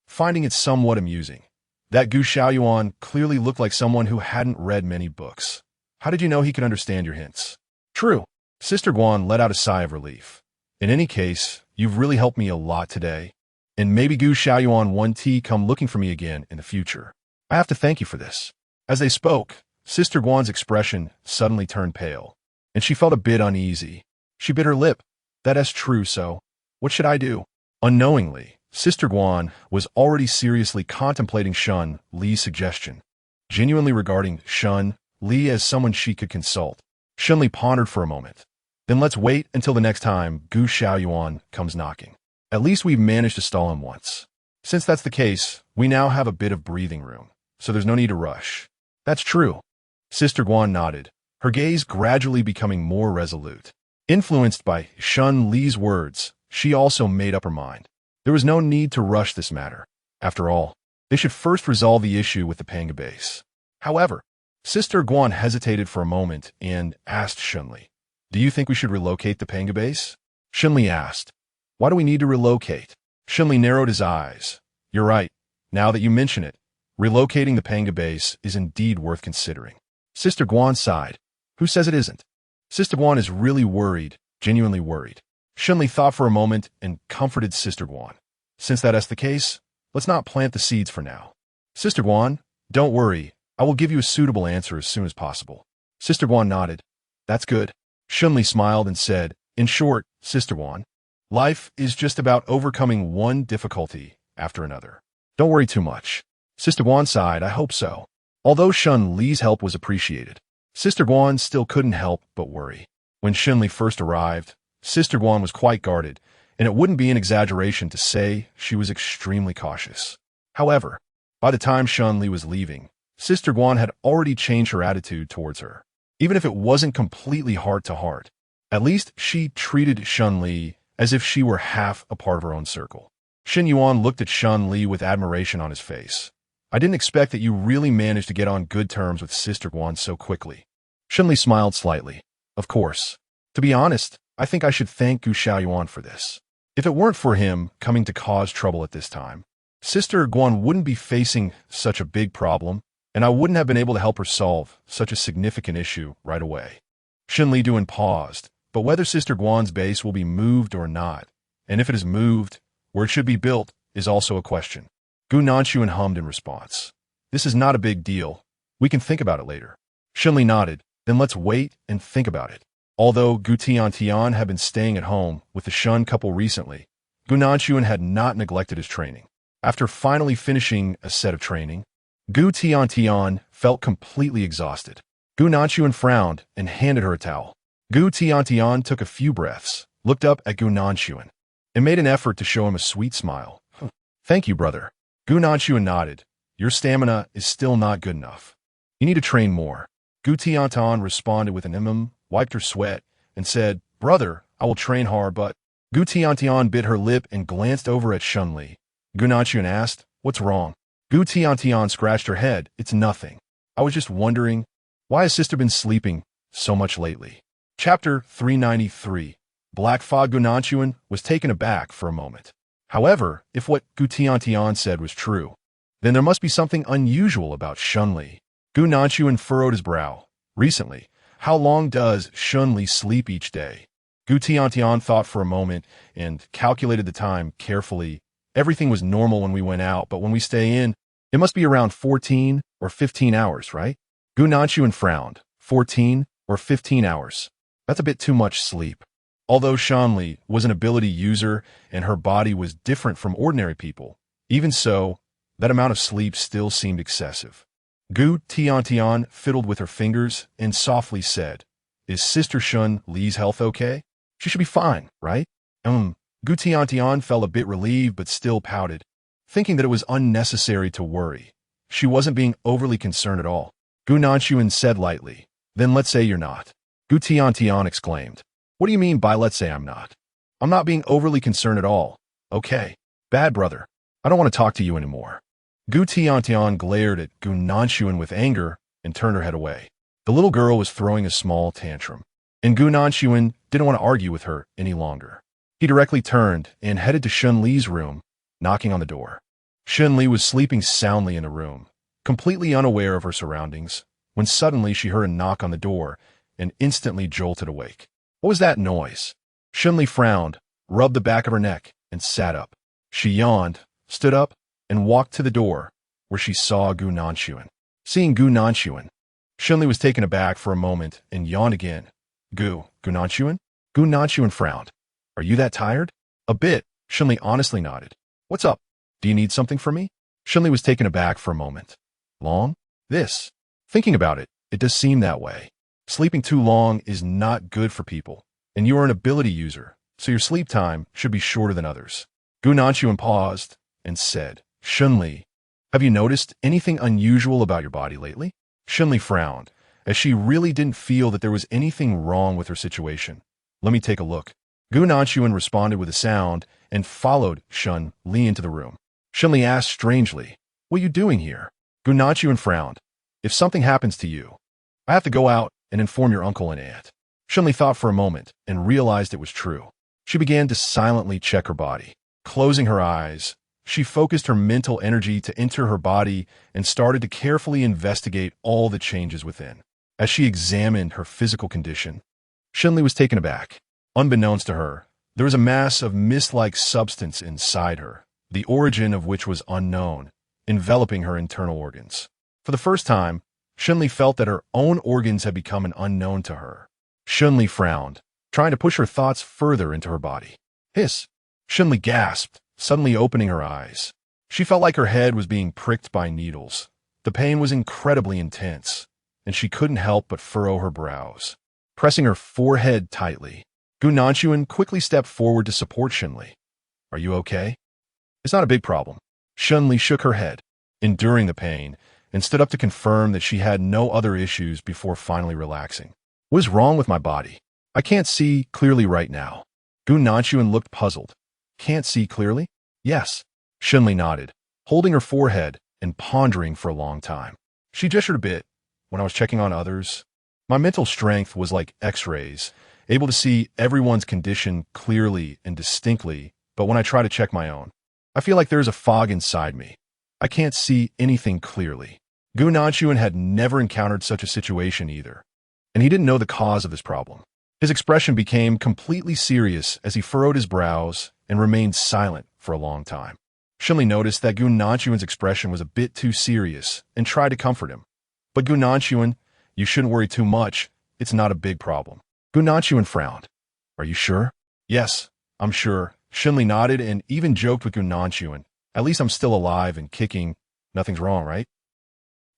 finding it somewhat amusing. That Gu Xiaoyuan clearly looked like someone who hadn't read many books. "How did you know he could understand your hints?" "True." Sister Guan let out a sigh of relief. "In any case, you've really helped me a lot today, and maybe Gu Xiaoyuan 1T come looking for me again in the future. I have to thank you for this." As they spoke, Sister Guan's expression suddenly turned pale, and she felt a bit uneasy. She bit her lip. "That's true, so what should I do?" Unknowingly, Sister Guan was already seriously contemplating Shen Li's suggestion, genuinely regarding Shen Li as someone she could consult. Shen Li pondered for a moment. "Then let's wait until the next time Gu Xiaoyuan comes knocking. At least we've managed to stall him once. Since that's the case, we now have a bit of breathing room, so there's no need to rush." "That's true." Sister Guan nodded, her gaze gradually becoming more resolute. Influenced by Shen Li's words, she also made up her mind. There was no need to rush this matter. After all, they should first resolve the issue with the Panga base. However, Sister Guan hesitated for a moment and asked Shen Li, "Do you think we should relocate the Panga base?" Shen Li asked, "Why do we need to relocate?" Shen Li narrowed his eyes. "You're right. Now that you mention it, relocating the Panga base is indeed worth considering." Sister Guan sighed. "Who says it isn't?" Sister Guan is really worried, genuinely worried. Shen Li thought for a moment and comforted Sister Guan. "Since that is the case, let's not plant the seeds for now." "Sister Guan, don't worry. I will give you a suitable answer as soon as possible." Sister Guan nodded. "That's good." Shen Li smiled and said, "In short, Sister Guan, life is just about overcoming one difficulty after another. Don't worry too much." Sister Guan sighed. "I hope so." Although Shen Li's help was appreciated, Sister Guan still couldn't help but worry. When Shen Li first arrived, Sister Guan was quite guarded, and it wouldn't be an exaggeration to say she was extremely cautious. However, by the time Shen Li was leaving, Sister Guan had already changed her attitude towards her. Even if it wasn't completely heart to heart, at least she treated Shen Li as if she were half a part of her own circle. Shen Yuan looked at Shen Li with admiration on his face. "I didn't expect that you really managed to get on good terms with Sister Guan so quickly." Shen Li smiled slightly. "Of course. To be honest, I think I should thank Gu Xiaoyuan for this. If it weren't for him coming to cause trouble at this time, Sister Guan wouldn't be facing such a big problem, and I wouldn't have been able to help her solve such a significant issue right away." Shen Li paused, but whether Sister Guan's base will be moved or not, and if it is moved, where it should be built, is also a question. Gu Nanshuan hummed in response. "This is not a big deal. We can think about it later." Shen Li nodded. "Then let's wait and think about it." Although Gu Tiantian had been staying at home with the Shen couple recently, Gu Nanshuan had not neglected his training. After finally finishing a set of training, Gu Tiantian felt completely exhausted. Gu Nanshuan frowned and handed her a towel. Gu Tiantian took a few breaths, looked up at Gu Nanshuan and made an effort to show him a sweet smile. Thank you, brother. Gu Nanshuan nodded. Your stamina is still not good enough. You need to train more. Gu Tiantian responded with an wiped her sweat, and said, Brother, I will train hard, but... Gu Tiantian bit her lip and glanced over at Shen Li. Gu Nanshuan asked, What's wrong? Gu Tiantian scratched her head. It's nothing. I was just wondering, why has sister been sleeping so much lately? Chapter 393. Black Fog. Gu Nanshuan was taken aback for a moment. However, if what Gu Tiantian said was true, then there must be something unusual about Shen Li. Gu Nanshuan furrowed his brow. Recently, how long does Shen Li sleep each day? Gu Tiantian thought for a moment and calculated the time carefully. Everything was normal when we went out, but when we stay in, it must be around 14 or 15 hours, right? Gu Nanshuan frowned. 14 or 15 hours. That's a bit too much sleep. Although Shen Li was an ability user and her body was different from ordinary people, even so, that amount of sleep still seemed excessive. Gu Tiantian fiddled with her fingers and softly said, Is Sister Shen Li's health okay? She should be fine, right? Gu Tiantian felt a bit relieved but still pouted, thinking that it was unnecessary to worry. She wasn't being overly concerned at all. Gu Nanshuan said lightly, Then let's say you're not. Gu Tiantian exclaimed, What do you mean by let's say I'm not? I'm not being overly concerned at all. Okay. Bad brother. I don't want to talk to you anymore. Gu Tiantian glared at Gu Nanshuan with anger and turned her head away. The little girl was throwing a small tantrum, and Gu Nanshuan didn't want to argue with her any longer. He directly turned and headed to Shen Li's room, knocking on the door. Shen Li was sleeping soundly in a room, completely unaware of her surroundings, when suddenly she heard a knock on the door and instantly jolted awake. What was that noise? Shen Li frowned, rubbed the back of her neck, and sat up. She yawned, stood up, and walked to the door, where she saw Gu Nanshuan. Seeing Gu Nanshuan, Shen Li was taken aback for a moment and yawned again. Gu Nanshuan? Gu Nanshuan frowned. Are you that tired? A bit. Shen Li honestly nodded. What's up? Do you need something from me? Shen Li was taken aback for a moment. Long? This. Thinking about it, it does seem that way. Sleeping too long is not good for people, and you are an ability user, so your sleep time should be shorter than others. Gu Nanshuan paused and said, Shen Li, have you noticed anything unusual about your body lately? Shen Li frowned, as she really didn't feel that there was anything wrong with her situation. Let me take a look. Gu Nanshuan responded with a sound and followed Shen Li into the room. Shen Li asked strangely, What are you doing here? Gu Nanshuan frowned. If something happens to you, I have to go out and inform your uncle and aunt. Shen Li thought for a moment and realized it was true. She began to silently check her body. Closing her eyes, she focused her mental energy to enter her body and started to carefully investigate all the changes within. As she examined her physical condition, Shen Li was taken aback. Unbeknownst to her, there was a mass of mist-like substance inside her, the origin of which was unknown, enveloping her internal organs. For the first time, Shen Li felt that her own organs had become an unknown to her. Shen Li frowned, trying to push her thoughts further into her body. Hiss! Shen Li gasped, suddenly opening her eyes. She felt like her head was being pricked by needles. The pain was incredibly intense, and she couldn't help but furrow her brows, pressing her forehead tightly. Gu Nanshuan quickly stepped forward to support Shen Li. Are you okay? It's not a big problem. Shen Li shook her head, enduring the pain, and stood up to confirm that she had no other issues before finally relaxing. What is wrong with my body? I can't see clearly right now. Gu Nanshuan looked puzzled. Can't see clearly? Yes. Shen Li nodded, holding her forehead and pondering for a long time. She gestured a bit. When I was checking on others, my mental strength was like X-rays, able to see everyone's condition clearly and distinctly, but when I try to check my own, I feel like there's a fog inside me. I can't see anything clearly. Gu Nanshuan had never encountered such a situation either, and he didn't know the cause of this problem. His expression became completely serious as he furrowed his brows and remained silent for a long time. Shen Li noticed that Gu Nanshuan's expression was a bit too serious and tried to comfort him. But Gu Nanshuan, you shouldn't worry too much. It's not a big problem. Gu Nanshuan frowned. Are you sure? Yes, I'm sure. Shen Li nodded and even joked with Gu Nanshuan. At least I'm still alive and kicking. Nothing's wrong, right?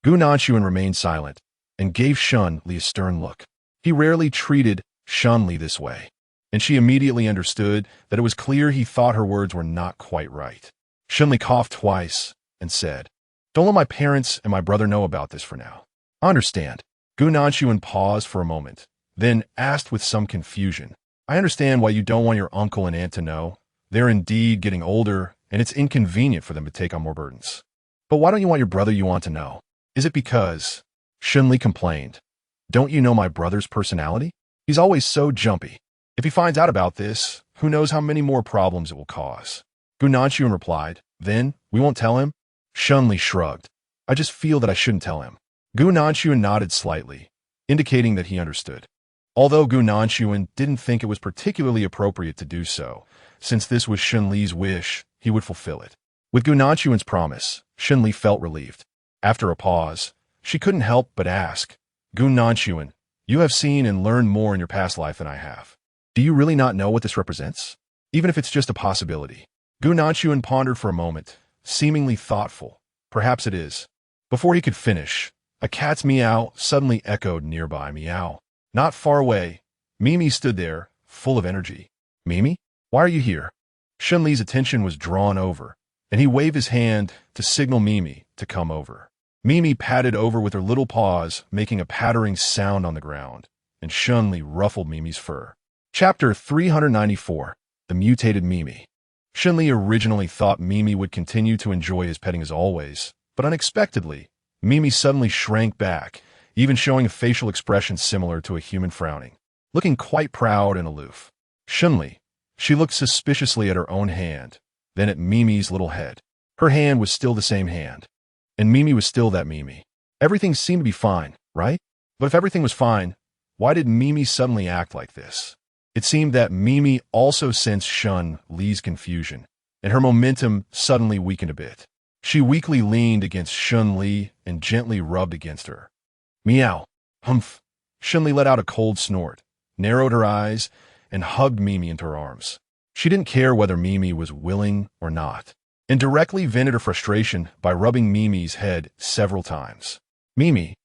Gu Nanshuan remained silent and gave Shen Li a stern look. He rarely treated Shen Li this way. and she immediately understood that it was clear he thought her words were not quite right. Shen Li coughed twice and said, "Don't let my parents and my brother know about this for now." "I understand." Gu Nanshuan paused for a moment, then asked with some confusion, "I understand why you don't want your uncle and aunt to know. They're indeed getting older, and it's inconvenient for them to take on more burdens. But why don't you want your brother you want to know? Is it because—" Shen Li complained, "Don't you know my brother's personality? He's always so jumpy. If he finds out about this, who knows how many more problems it will cause." Gu Nanshuan replied, "Then, we won't tell him?" Shen Li shrugged. "I just feel that I shouldn't tell him." Gu Nanshuan nodded slightly, indicating that he understood. Although Gu Nanshuan didn't think it was particularly appropriate to do so, since this was Shen Li's wish, he would fulfill it. With Gu Nanshuan's promise, Shen Li felt relieved. After a pause, she couldn't help but ask, "Gu Nanshuan, you have seen and learned more in your past life than I have. Do you really not know what this represents? Even if it's just a possibility." Gu Nanshuan pondered for a moment, seemingly thoughtful. "Perhaps it is." Before he could finish, a cat's meow suddenly echoed nearby. Meow. Not far away, Mimi stood there, full of energy. "Mimi, why are you here?" Shen Li's attention was drawn over, and he waved his hand to signal Mimi to come over. Mimi padded over with her little paws, making a pattering sound on the ground, and Shen Li ruffled Mimi's fur. Chapter 394. The Mutated Mimi. Shen Li originally thought Mimi would continue to enjoy his petting as always, but unexpectedly, Mimi suddenly shrank back, even showing a facial expression similar to a human frowning, looking quite proud and aloof. Shen Li, she looked suspiciously at her own hand, then at Mimi's little head. Her hand was still the same hand, and Mimi was still that Mimi. Everything seemed to be fine, right? But if everything was fine, why did Mimi suddenly act like this? It seemed that Mimi also sensed Shen Li's confusion, and her momentum suddenly weakened a bit. She weakly leaned against Shen Li and gently rubbed against her. "Meow. Humph." Shen Li let out a cold snort, narrowed her eyes, and hugged Mimi into her arms. She didn't care whether Mimi was willing or not, and directly vented her frustration by rubbing Mimi's head several times. "Mimi.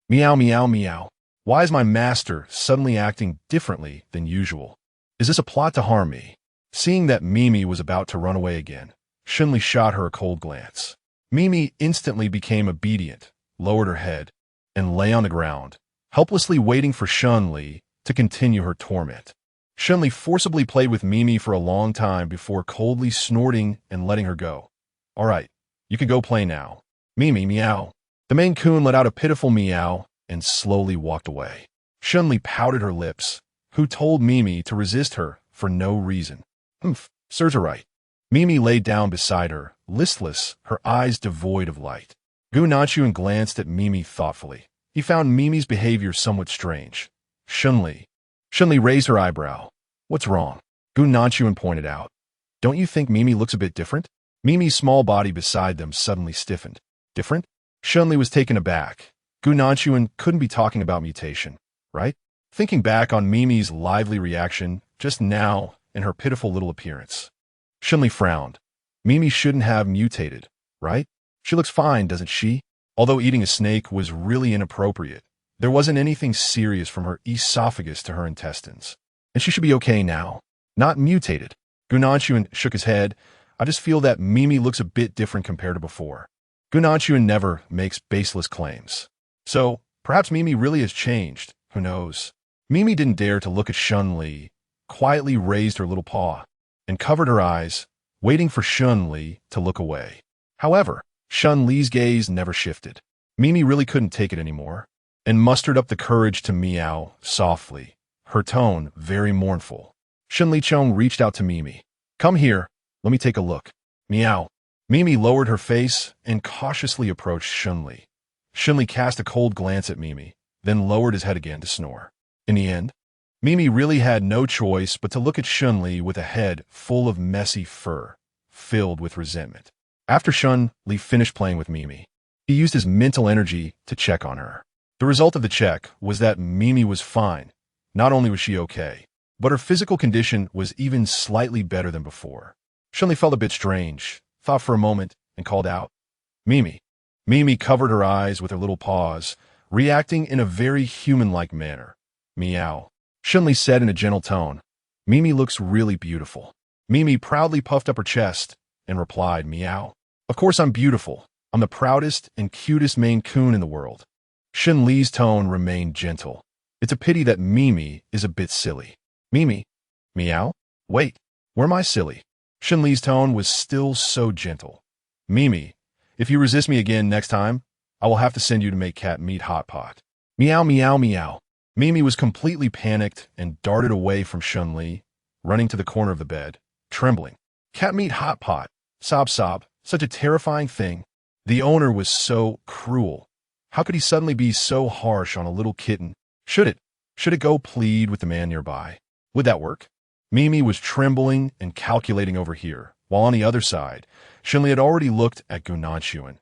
Meow meow meow. Why is my master suddenly acting differently than usual? Is this a plot to harm me?" Seeing that Mimi was about to run away again, Shen Li shot her a cold glance. Mimi instantly became obedient, lowered her head, and lay on the ground, helplessly waiting for Shen Li to continue her torment. Shen Li forcibly played with Mimi for a long time before coldly snorting and letting her go. "All right, you can go play now." "Mimi, meow." The Maine Coon let out a pitiful meow and slowly walked away. Shen Li pouted her lips, who told Mimi to resist her for no reason. "Humph, serves her right." Mimi lay down beside her, listless, her eyes devoid of light. Gu Nanshuan glanced at Mimi thoughtfully. He found Mimi's behavior somewhat strange. Shen Li raised her eyebrow. "What's wrong?" Gu Nanshuan pointed out. "Don't you think Mimi looks a bit different?" Mimi's small body beside them suddenly stiffened. "Different?" Shen Li was taken aback. Gu Nanshuan couldn't be talking about mutation, right? Thinking back on Mimi's lively reaction just now and her pitiful little appearance. Shen Li frowned. Mimi shouldn't have mutated, right? She looks fine, doesn't she? Although eating a snake was really inappropriate, there wasn't anything serious from her esophagus to her intestines. And she should be okay now. Not mutated. Gu Nanshuan shook his head. "I just feel that Mimi looks a bit different compared to before." Gu Nanshuan never makes baseless claims. So, perhaps Mimi really has changed. Who knows? Mimi didn't dare to look at Shen Li, quietly raised her little paw, and covered her eyes, waiting for Shen Li to look away. However, Shen Li's gaze never shifted. Mimi really couldn't take it anymore, and mustered up the courage to meow softly, her tone very mournful. Shen Li Chong reached out to Mimi. "Come here, let me take a look." Meow. Mimi lowered her face and cautiously approached Shen Li. Shen Li cast a cold glance at Mimi, then lowered his head again to snore. In the end, Mimi really had no choice but to look at Shen Li with a head full of messy fur, filled with resentment. After Shen Li finished playing with Mimi, he used his mental energy to check on her. The result of the check was that Mimi was fine. Not only was she okay, but her physical condition was even slightly better than before. Shen Li felt a bit strange, thought for a moment, and called out, "Mimi." Mimi covered her eyes with her little paws, reacting in a very human-like manner. "Meow." Shen Li said in a gentle tone, Mimi looks really beautiful. Mimi proudly puffed up her chest and replied, meow. Of course I'm beautiful. I'm the proudest and cutest Maine Coon in the world. Shen Li's tone remained gentle. It's a pity that Mimi is a bit silly. Mimi? Meow? Wait, where am I silly? Shen Li's tone was still so gentle. Mimi, if you resist me again next time, I will have to send you to make cat meat hot pot. Meow, meow, meow. Mimi was completely panicked and darted away from Shen Li, running to the corner of the bed, trembling. Cat meat hot pot. Sob, sob. Such a terrifying thing. The owner was so cruel. How could he suddenly be so harsh on a little kitten? Should it go plead with the man nearby? Would that work? Mimi was trembling and calculating over here, while on the other side, Shen Li had already looked at Gu Nanshuan.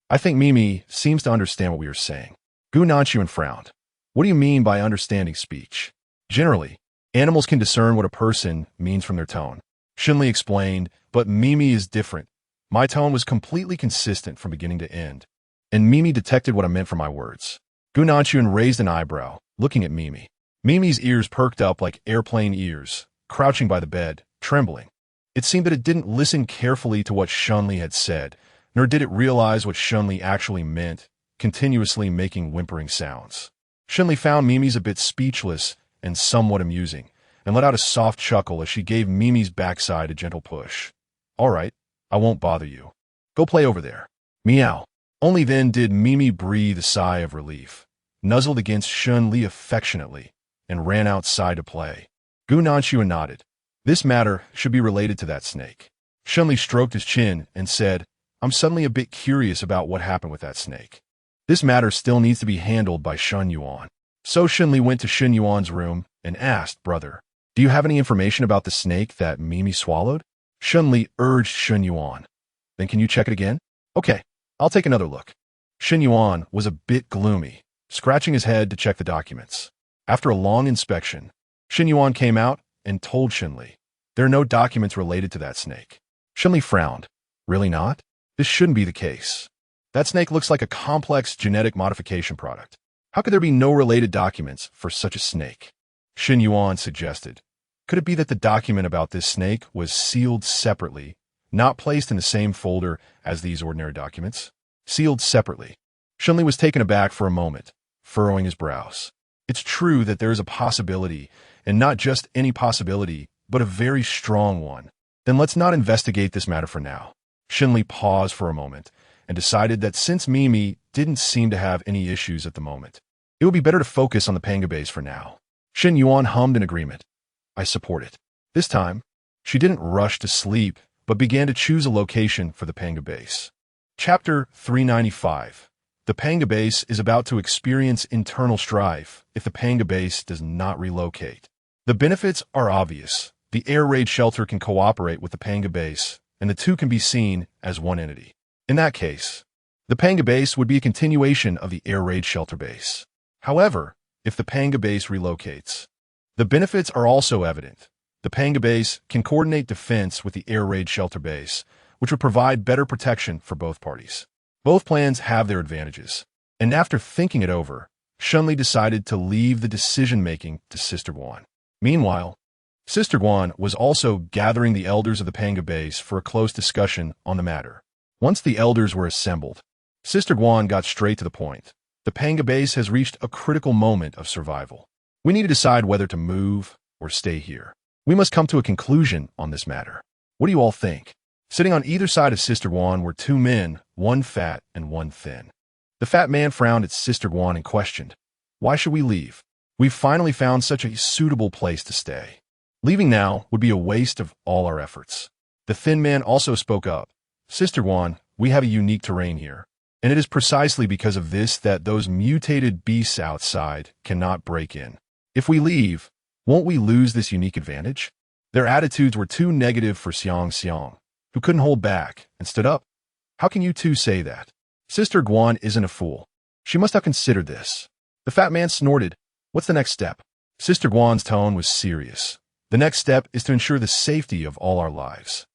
I think Mimi seems to understand what we are saying. Gu Nanshuan frowned. What do you mean by understanding speech? Generally, animals can discern what a person means from their tone. Shen Li explained, but Mimi is different. My tone was completely consistent from beginning to end, and Mimi detected what I meant from my words. Gu Nanshuan raised an eyebrow, looking at Mimi. Mimi's ears perked up like airplane ears, crouching by the bed, trembling. It seemed that it didn't listen carefully to what Shen Li had said, nor did it realize what Shen Li actually meant, continuously making whimpering sounds. Shen Li found Mimi's a bit speechless and somewhat amusing, and let out a soft chuckle as she gave Mimi's backside a gentle push. All right, I won't bother you. Go play over there. Meow. Only then did Mimi breathe a sigh of relief, nuzzled against Shen Li affectionately, and ran outside to play. Gu Nanshuan nodded. This matter should be related to that snake. Shen Li stroked his chin and said, I'm suddenly a bit curious about what happened with that snake. This matter still needs to be handled by Shen Yuan. So Shen Li went to Shen Yuan's room and asked, Brother, do you have any information about the snake that Mimi swallowed? Shen Li urged Shen Yuan. Then can you check it again? Okay, I'll take another look. Shen Yuan was a bit gloomy, scratching his head to check the documents. After a long inspection, Shen Yuan came out and told Shen Li, there are no documents related to that snake. Shen Li frowned. Really not? This shouldn't be the case. That snake looks like a complex genetic modification product. How could there be no related documents for such a snake? Shen Yuan suggested. Could it be that the document about this snake was sealed separately, not placed in the same folder as these ordinary documents? Sealed separately. Shen Li was taken aback for a moment, furrowing his brows. It's true that there is a possibility, and not just any possibility, but a very strong one. Then let's not investigate this matter for now. Shen Li paused for a moment and decided that since Mimi didn't seem to have any issues at the moment, it would be better to focus on the Panga base for now. Shen Yuan hummed in agreement. I support it. This time, she didn't rush to sleep, but began to choose a location for the Panga base. Chapter 395. The Panga base is about to experience internal strife if the Panga base does not relocate. The benefits are obvious. The air raid shelter can cooperate with the Panga base, and the two can be seen as one entity. In that case, the Panga base would be a continuation of the air raid shelter base. However, if the Panga base relocates, the benefits are also evident. The Panga base can coordinate defense with the air raid shelter base, which would provide better protection for both parties. Both plans have their advantages, and after thinking it over, Shen Li decided to leave the decision-making to Sister Guan. Meanwhile, Sister Guan was also gathering the elders of the Panga base for a close discussion on the matter. Once the elders were assembled, Sister Guan got straight to the point. The Panga base has reached a critical moment of survival. We need to decide whether to move or stay here. We must come to a conclusion on this matter. What do you all think? Sitting on either side of Sister Guan were two men, one fat and one thin. The fat man frowned at Sister Guan and questioned, why should we leave? We've finally found such a suitable place to stay. Leaving now would be a waste of all our efforts. The thin man also spoke up. Sister Guan, we have a unique terrain here, and it is precisely because of this that those mutated beasts outside cannot break in. If we leave, won't we lose this unique advantage? Their attitudes were too negative for Xiang, who couldn't hold back and stood up. How can you two say that? Sister Guan isn't a fool. She must have considered this. The fat man snorted. What's the next step? Sister Guan's tone was serious. The next step is to ensure the safety of all our lives.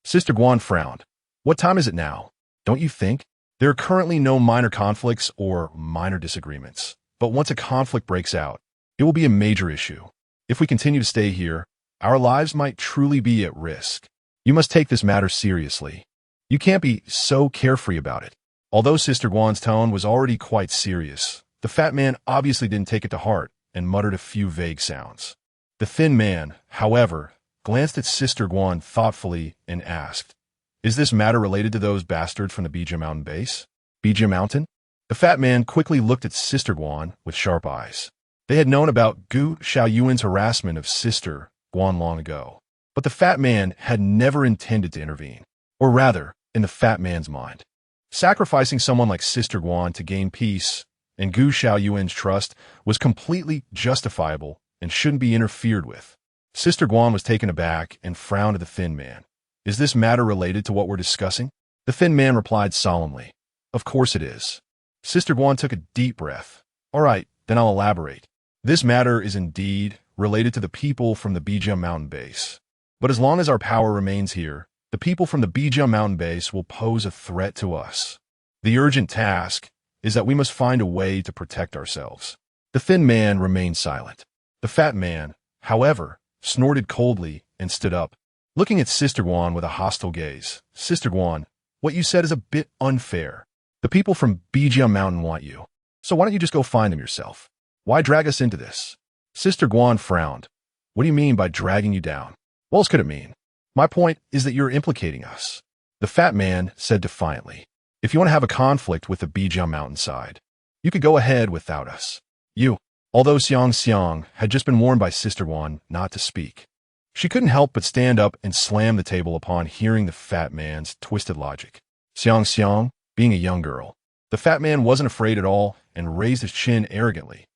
Sister Guan frowned. What time is it now? Don't you think? There are currently no minor conflicts or minor disagreements, but once a conflict breaks out, it will be a major issue. If we continue to stay here, our lives might truly be at risk. You must take this matter seriously. You can't be so carefree about it." Although Sister Guan's tone was already quite serious, the fat man obviously didn't take it to heart and muttered a few vague sounds. The thin man, however, glanced at Sister Guan thoughtfully and asked, "Is this matter related to those bastards from the Bija Mountain base?" Bija Mountain? The fat man quickly looked at Sister Guan with sharp eyes. They had known about Gu Xiaoyuan's harassment of Sister Guan long ago, but the fat man had never intended to intervene. Or rather, in the fat man's mind, sacrificing someone like Sister Guan to gain peace and Gu Xiaoyuan's trust was completely justifiable and shouldn't be interfered with. Sister Guan was taken aback and frowned at the thin man. "Is this matter related to what we're discussing?" The thin man replied solemnly, "Of course it is." Sister Guan took a deep breath. "All right, then I'll elaborate. This matter is indeed related to the people from the Bija Mountain base. But as long as our power remains here, the people from the Bija Mountain base will pose a threat to us. The urgent task is that we must find a way to protect ourselves." The thin man remained silent. The fat man, however, snorted coldly and stood up, looking at Sister Guan with a hostile gaze. "Sister Guan, what you said is a bit unfair. The people from Bija Mountain want you. So why don't you just go find them yourself? Why drag us into this?" Sister Guan frowned. "What do you mean by dragging you down? What else could it mean? My point is that you're implicating us." The fat man said defiantly, "If you want to have a conflict with the Bija Mountain side, you could go ahead without us. You." Although Xiang Xiang had just been warned by Sister Guan not to speak, she couldn't help but stand up and slam the table upon hearing the fat man's twisted logic. Xiang Xiang, being a young girl, the fat man wasn't afraid at all and raised his chin arrogantly.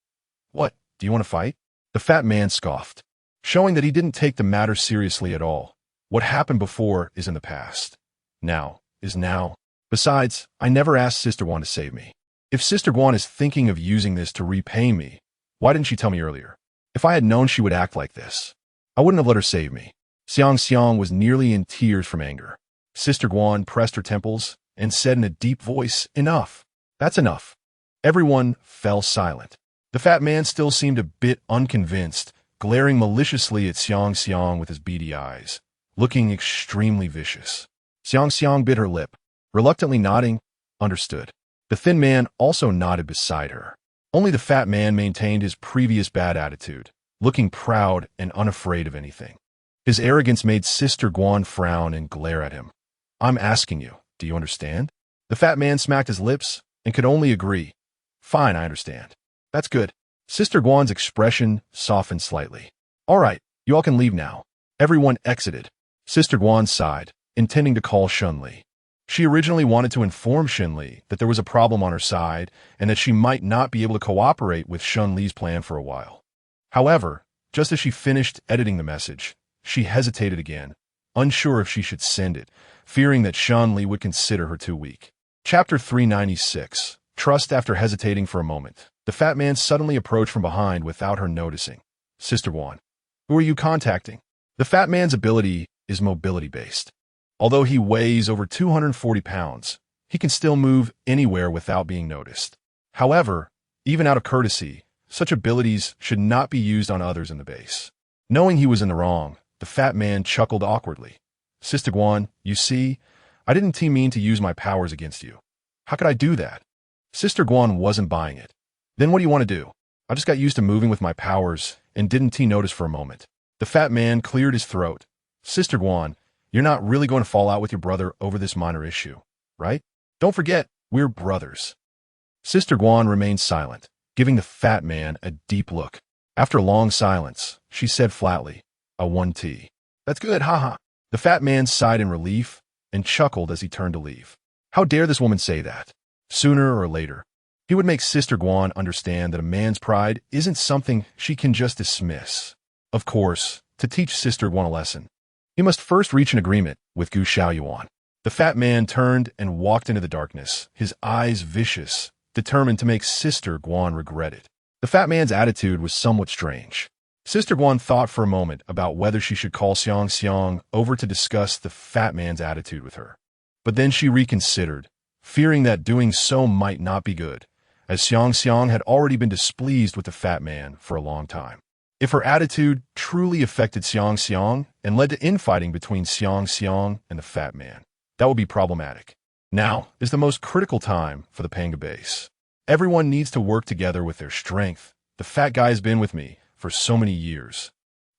"What, do you want to fight?" The fat man scoffed, showing that he didn't take the matter seriously at all. "What happened before is in the past. Now is now. Besides, I never asked Sister Guan to save me. If Sister Guan is thinking of using this to repay me, why didn't she tell me earlier? If I had known she would act like this, I wouldn't have let her save me." Xiang Xiang was nearly in tears from anger. Sister Guan pressed her temples and said in a deep voice, "Enough. That's enough." Everyone fell silent. The fat man still seemed a bit unconvinced, glaring maliciously at Xiang Xiang with his beady eyes, looking extremely vicious. Xiang Xiang bit her lip, reluctantly nodding, "Understood." The thin man also nodded beside her. Only the fat man maintained his previous bad attitude, looking proud and unafraid of anything. His arrogance made Sister Guan frown and glare at him. "I'm asking you, do you understand?" The fat man smacked his lips and could only agree. "Fine, I understand. That's good." Sister Guan's expression softened slightly. "All right, you all can leave now." Everyone exited. Sister Guan sighed, intending to call Shen Li. She originally wanted to inform Shen Li that there was a problem on her side and that she might not be able to cooperate with Shen Li's plan for a while. However, just as she finished editing the message, she hesitated again, unsure if she should send it, fearing that Shen Li would consider her too weak. Chapter 396. Trust. After hesitating for a moment, the fat man suddenly approached from behind without her noticing. "Sister Guan, who are you contacting?" The fat man's ability is mobility-based. Although he weighs over 240 pounds, he can still move anywhere without being noticed. However, even out of courtesy, such abilities should not be used on others in the base. Knowing he was in the wrong, the fat man chuckled awkwardly. "Sister Guan, you see, I didn't mean to use my powers against you. How could I do that?" Sister Guan wasn't buying it. "Then what do you want to do?" "I just got used to moving with my powers and didn't notice for a moment." The fat man cleared his throat. "Sister Guan, you're not really going to fall out with your brother over this minor issue, right? Don't forget, we're brothers." Sister Guan remained silent, giving the fat man a deep look. After a long silence, she said flatly, "A 1T. That's good, haha." The fat man sighed in relief and chuckled as he turned to leave. How dare this woman say that? Sooner or later, he would make Sister Guan understand that a man's pride isn't something she can just dismiss. Of course, to teach Sister Guan a lesson, he must first reach an agreement with Gu Xiaoyuan. The fat man turned and walked into the darkness, his eyes vicious, determined to make Sister Guan regret it. The fat man's attitude was somewhat strange. Sister Guan thought for a moment about whether she should call Xiang Xiang over to discuss the fat man's attitude with her. But then she reconsidered, fearing that doing so might not be good, as Xiang Xiang had already been displeased with the fat man for a long time. If her attitude truly affected Xiang Xiang and led to infighting between Xiang Xiang and the fat man, that would be problematic. Now is the most critical time for the Panga base. Everyone needs to work together with their strength. The fat guy has been with me for so many years,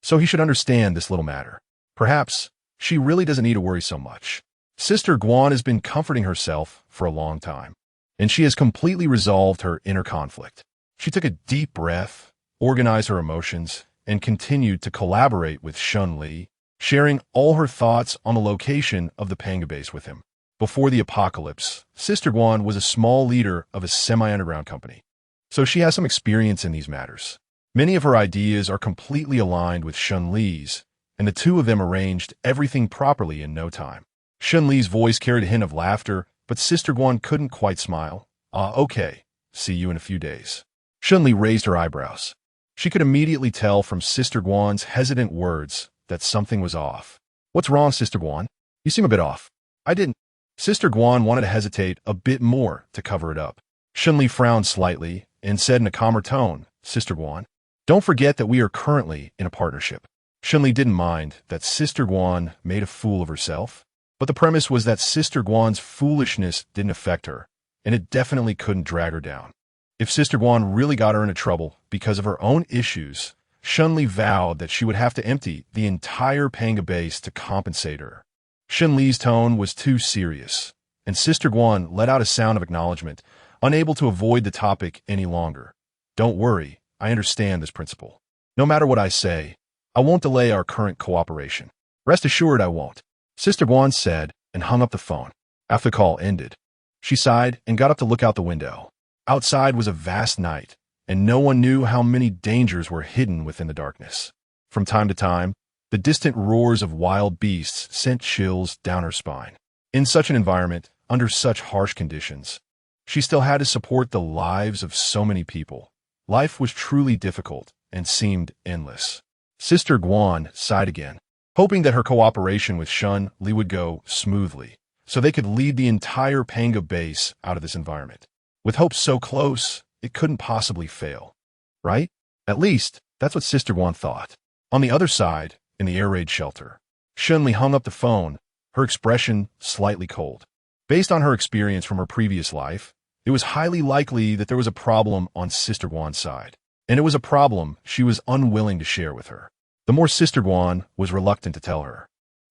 so he should understand this little matter. Perhaps she really doesn't need to worry so much. Sister Guan has been comforting herself for a long time, and she has completely resolved her inner conflict. She took a deep breath, organized her emotions, and continued to collaborate with Shen Li, sharing all her thoughts on the location of the Panga base with him. Before the apocalypse, Sister Guan was a small leader of a semi-underground company, so she has some experience in these matters. Many of her ideas are completely aligned with Shen Li's, and the two of them arranged everything properly in no time. Shen Li's voice carried a hint of laughter, but Sister Guan couldn't quite smile. Okay. See you in a few days. Shen Li raised her eyebrows. She could immediately tell from Sister Guan's hesitant words that something was off. What's wrong, Sister Guan? You seem a bit off. I didn't. Sister Guan wanted to hesitate a bit more to cover it up. Shen Li frowned slightly and said in a calmer tone, Sister Guan, don't forget that we are currently in a partnership. Shen Li didn't mind that Sister Guan made a fool of herself, but the premise was that Sister Guan's foolishness didn't affect her, and it definitely couldn't drag her down. If Sister Guan really got her into trouble because of her own issues, Shen Li vowed that she would have to empty the entire Panga base to compensate her. Shen Li's tone was too serious, and Sister Guan let out a sound of acknowledgement, unable to avoid the topic any longer. Don't worry, I understand this principle. No matter what I say, I won't delay our current cooperation. Rest assured I won't, Sister Guan said and hung up the phone. After the call ended, she sighed and got up to look out the window. Outside was a vast night, and no one knew how many dangers were hidden within the darkness. From time to time, the distant roars of wild beasts sent chills down her spine. In such an environment, under such harsh conditions, she still had to support the lives of so many people. Life was truly difficult and seemed endless. Sister Guan sighed again, hoping that her cooperation with Shen Li would go smoothly, so they could lead the entire Panga base out of this environment. With hope so close, it couldn't possibly fail, right? At least, that's what Sister Guan thought. On the other side, in the air raid shelter, Shen Li hung up the phone, her expression slightly cold. Based on her experience from her previous life, it was highly likely that there was a problem on Sister Guan's side, and it was a problem she was unwilling to share with her. The more Sister Guan was reluctant to tell her,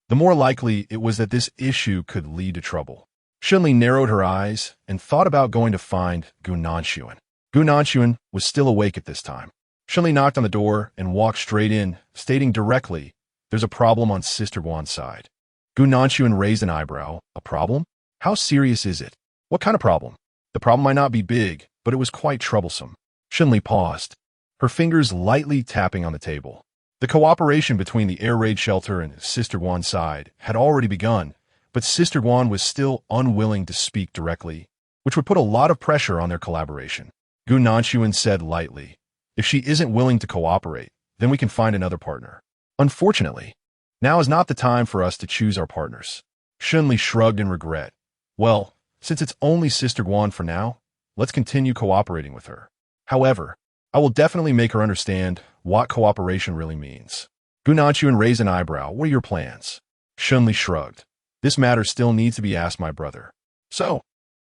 the more likely it was that this issue could lead to trouble. Shen Li narrowed her eyes and thought about going to find Gu Nanshuan. Gu Nanshuan was still awake at this time. Shen Li knocked on the door and walked straight in, stating directly, there's a problem on Sister Guan's side. Gu Nanshuan raised an eyebrow. A problem? How serious is it? What kind of problem? The problem might not be big, but it was quite troublesome. Shen Li paused, her fingers lightly tapping on the table. The cooperation between the air raid shelter and Sister Guan's side had already begun, but Sister Guan was still unwilling to speak directly, which would put a lot of pressure on their collaboration. Gu Nanshuan said lightly, if she isn't willing to cooperate, then we can find another partner. Unfortunately, now is not the time for us to choose our partners. Shen Li shrugged in regret. Well, since it's only Sister Guan for now, let's continue cooperating with her. However, I will definitely make her understand what cooperation really means. Gu Nanshuan raised an eyebrow. What are your plans? Shen Li shrugged. This matter still needs to be asked my brother. So,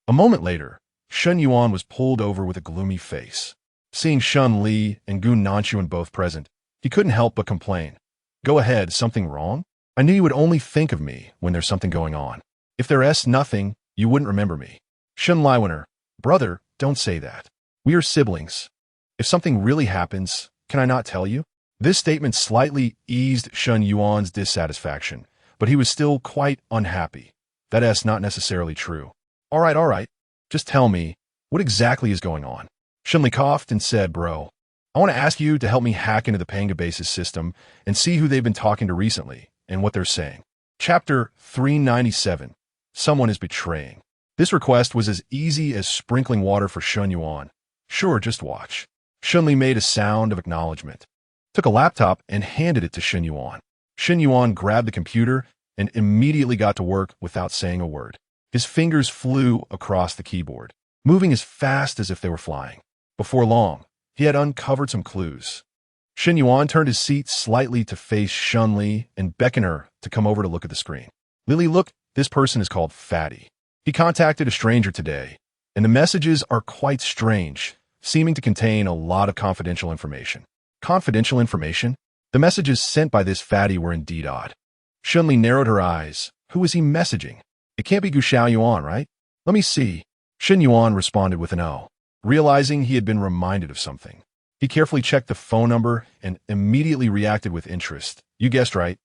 a moment later, Shen Yuan was pulled over with a gloomy face. Seeing Shen Li and Gu Nanshuan both present, he couldn't help but complain. Go ahead, something wrong? I knew you would only think of me when there's something going on. If there's nothing, you wouldn't remember me. Shen Li went, brother, don't say that. We are siblings. If something really happens, can I not tell you? This statement slightly eased Shen Yuan's dissatisfaction, but he was still quite unhappy. That's not necessarily true. All right. Just tell me, what exactly is going on? Shen Li coughed and said, bro, I want to ask you to help me hack into the Panga base's system and see who they've been talking to recently and what they're saying. Chapter 397. Someone is betraying. This request was as easy as sprinkling water for Shen Yuan. Sure, just watch. Shen Li made a sound of acknowledgement, took a laptop and handed it to Shen Yuan. Shen Yuan grabbed the computer and immediately got to work without saying a word. His fingers flew across the keyboard, moving as fast as if they were flying. Before long, he had uncovered some clues. Shen Yuan turned his seat slightly to face Shen Li and beckoned her to come over to look at the screen. Lily, look, this person is called Fatty. He contacted a stranger today, and the messages are quite strange, seeming to contain a lot of confidential information. Confidential information? The messages sent by this Fatty were indeed odd. Shen Li narrowed her eyes. Who is he messaging? It can't be Gu Xiaoyuan, right? Let me see. Shen Yuan responded with an O, realizing he had been reminded of something. He carefully checked the phone number and immediately reacted with interest. You guessed right.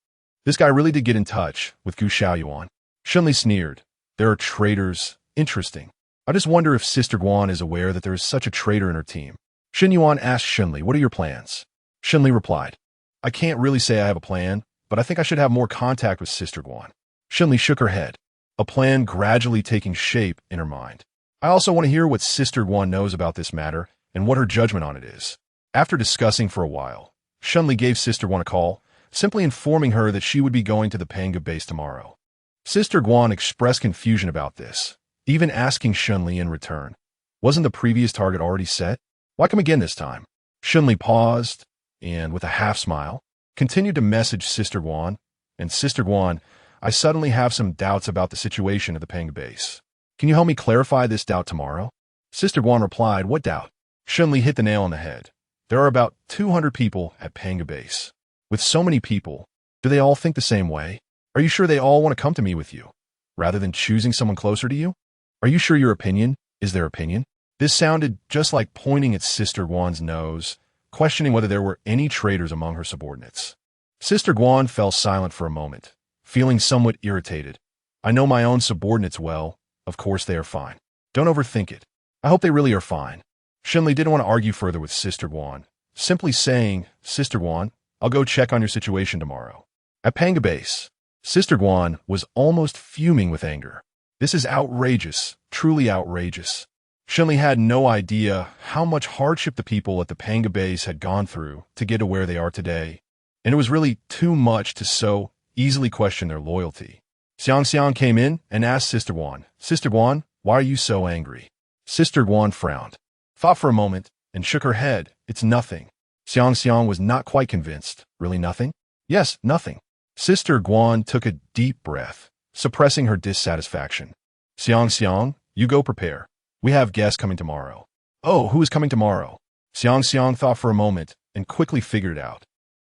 This guy really did get in touch with Gu Xiaoyuan. Shen Li sneered. There are traitors. Interesting. I just wonder if Sister Guan is aware that there is such a traitor in her team. Shen Yuan asked Shen Li, what are your plans? Shen Li replied, I can't really say I have a plan, but I think I should have more contact with Sister Guan. Shen Li shook her head, a plan gradually taking shape in her mind. I also want to hear what Sister Guan knows about this matter and what her judgment on it is. After discussing for a while, Shen Li gave Sister Guan a call, simply informing her that she would be going to the Panga base tomorrow. Sister Guan expressed confusion about this, even asking Shen Li in return. Wasn't the previous target already set? Why come again this time? Shen Li paused, and with a half-smile, continued to message Sister Guan, and Sister Guan, I suddenly have some doubts about the situation at the Panga base. Can you help me clarify this doubt tomorrow? Sister Guan replied, what doubt? Shen Li hit the nail on the head. There are about 200 people at Panga base. With so many people, do they all think the same way? Are you sure they all want to come to me with you, rather than choosing someone closer to you? Are you sure your opinion is their opinion? This sounded just like pointing at Sister Guan's nose, questioning whether there were any traitors among her subordinates. Sister Guan fell silent for a moment, feeling somewhat irritated. I know my own subordinates well. Of course they are fine. Don't overthink it. I hope they really are fine. Shen Li didn't want to argue further with Sister Guan, simply saying, Sister Guan, I'll go check on your situation tomorrow. At Panga base, Sister Guan was almost fuming with anger. This is outrageous, truly outrageous. Shen Li had no idea how much hardship the people at the Panga base had gone through to get to where they are today, and it was really too much to so easily question their loyalty. Xiang came in and asked Sister Guan, why are you so angry? Sister Guan frowned, thought for a moment, and shook her head. It's nothing. Xiang was not quite convinced. Really nothing? Yes, nothing. Sister Guan took a deep breath, suppressing her dissatisfaction. Xiang, you go prepare. We have guests coming tomorrow. Oh, who is coming tomorrow? Xiang thought for a moment and quickly figured it out.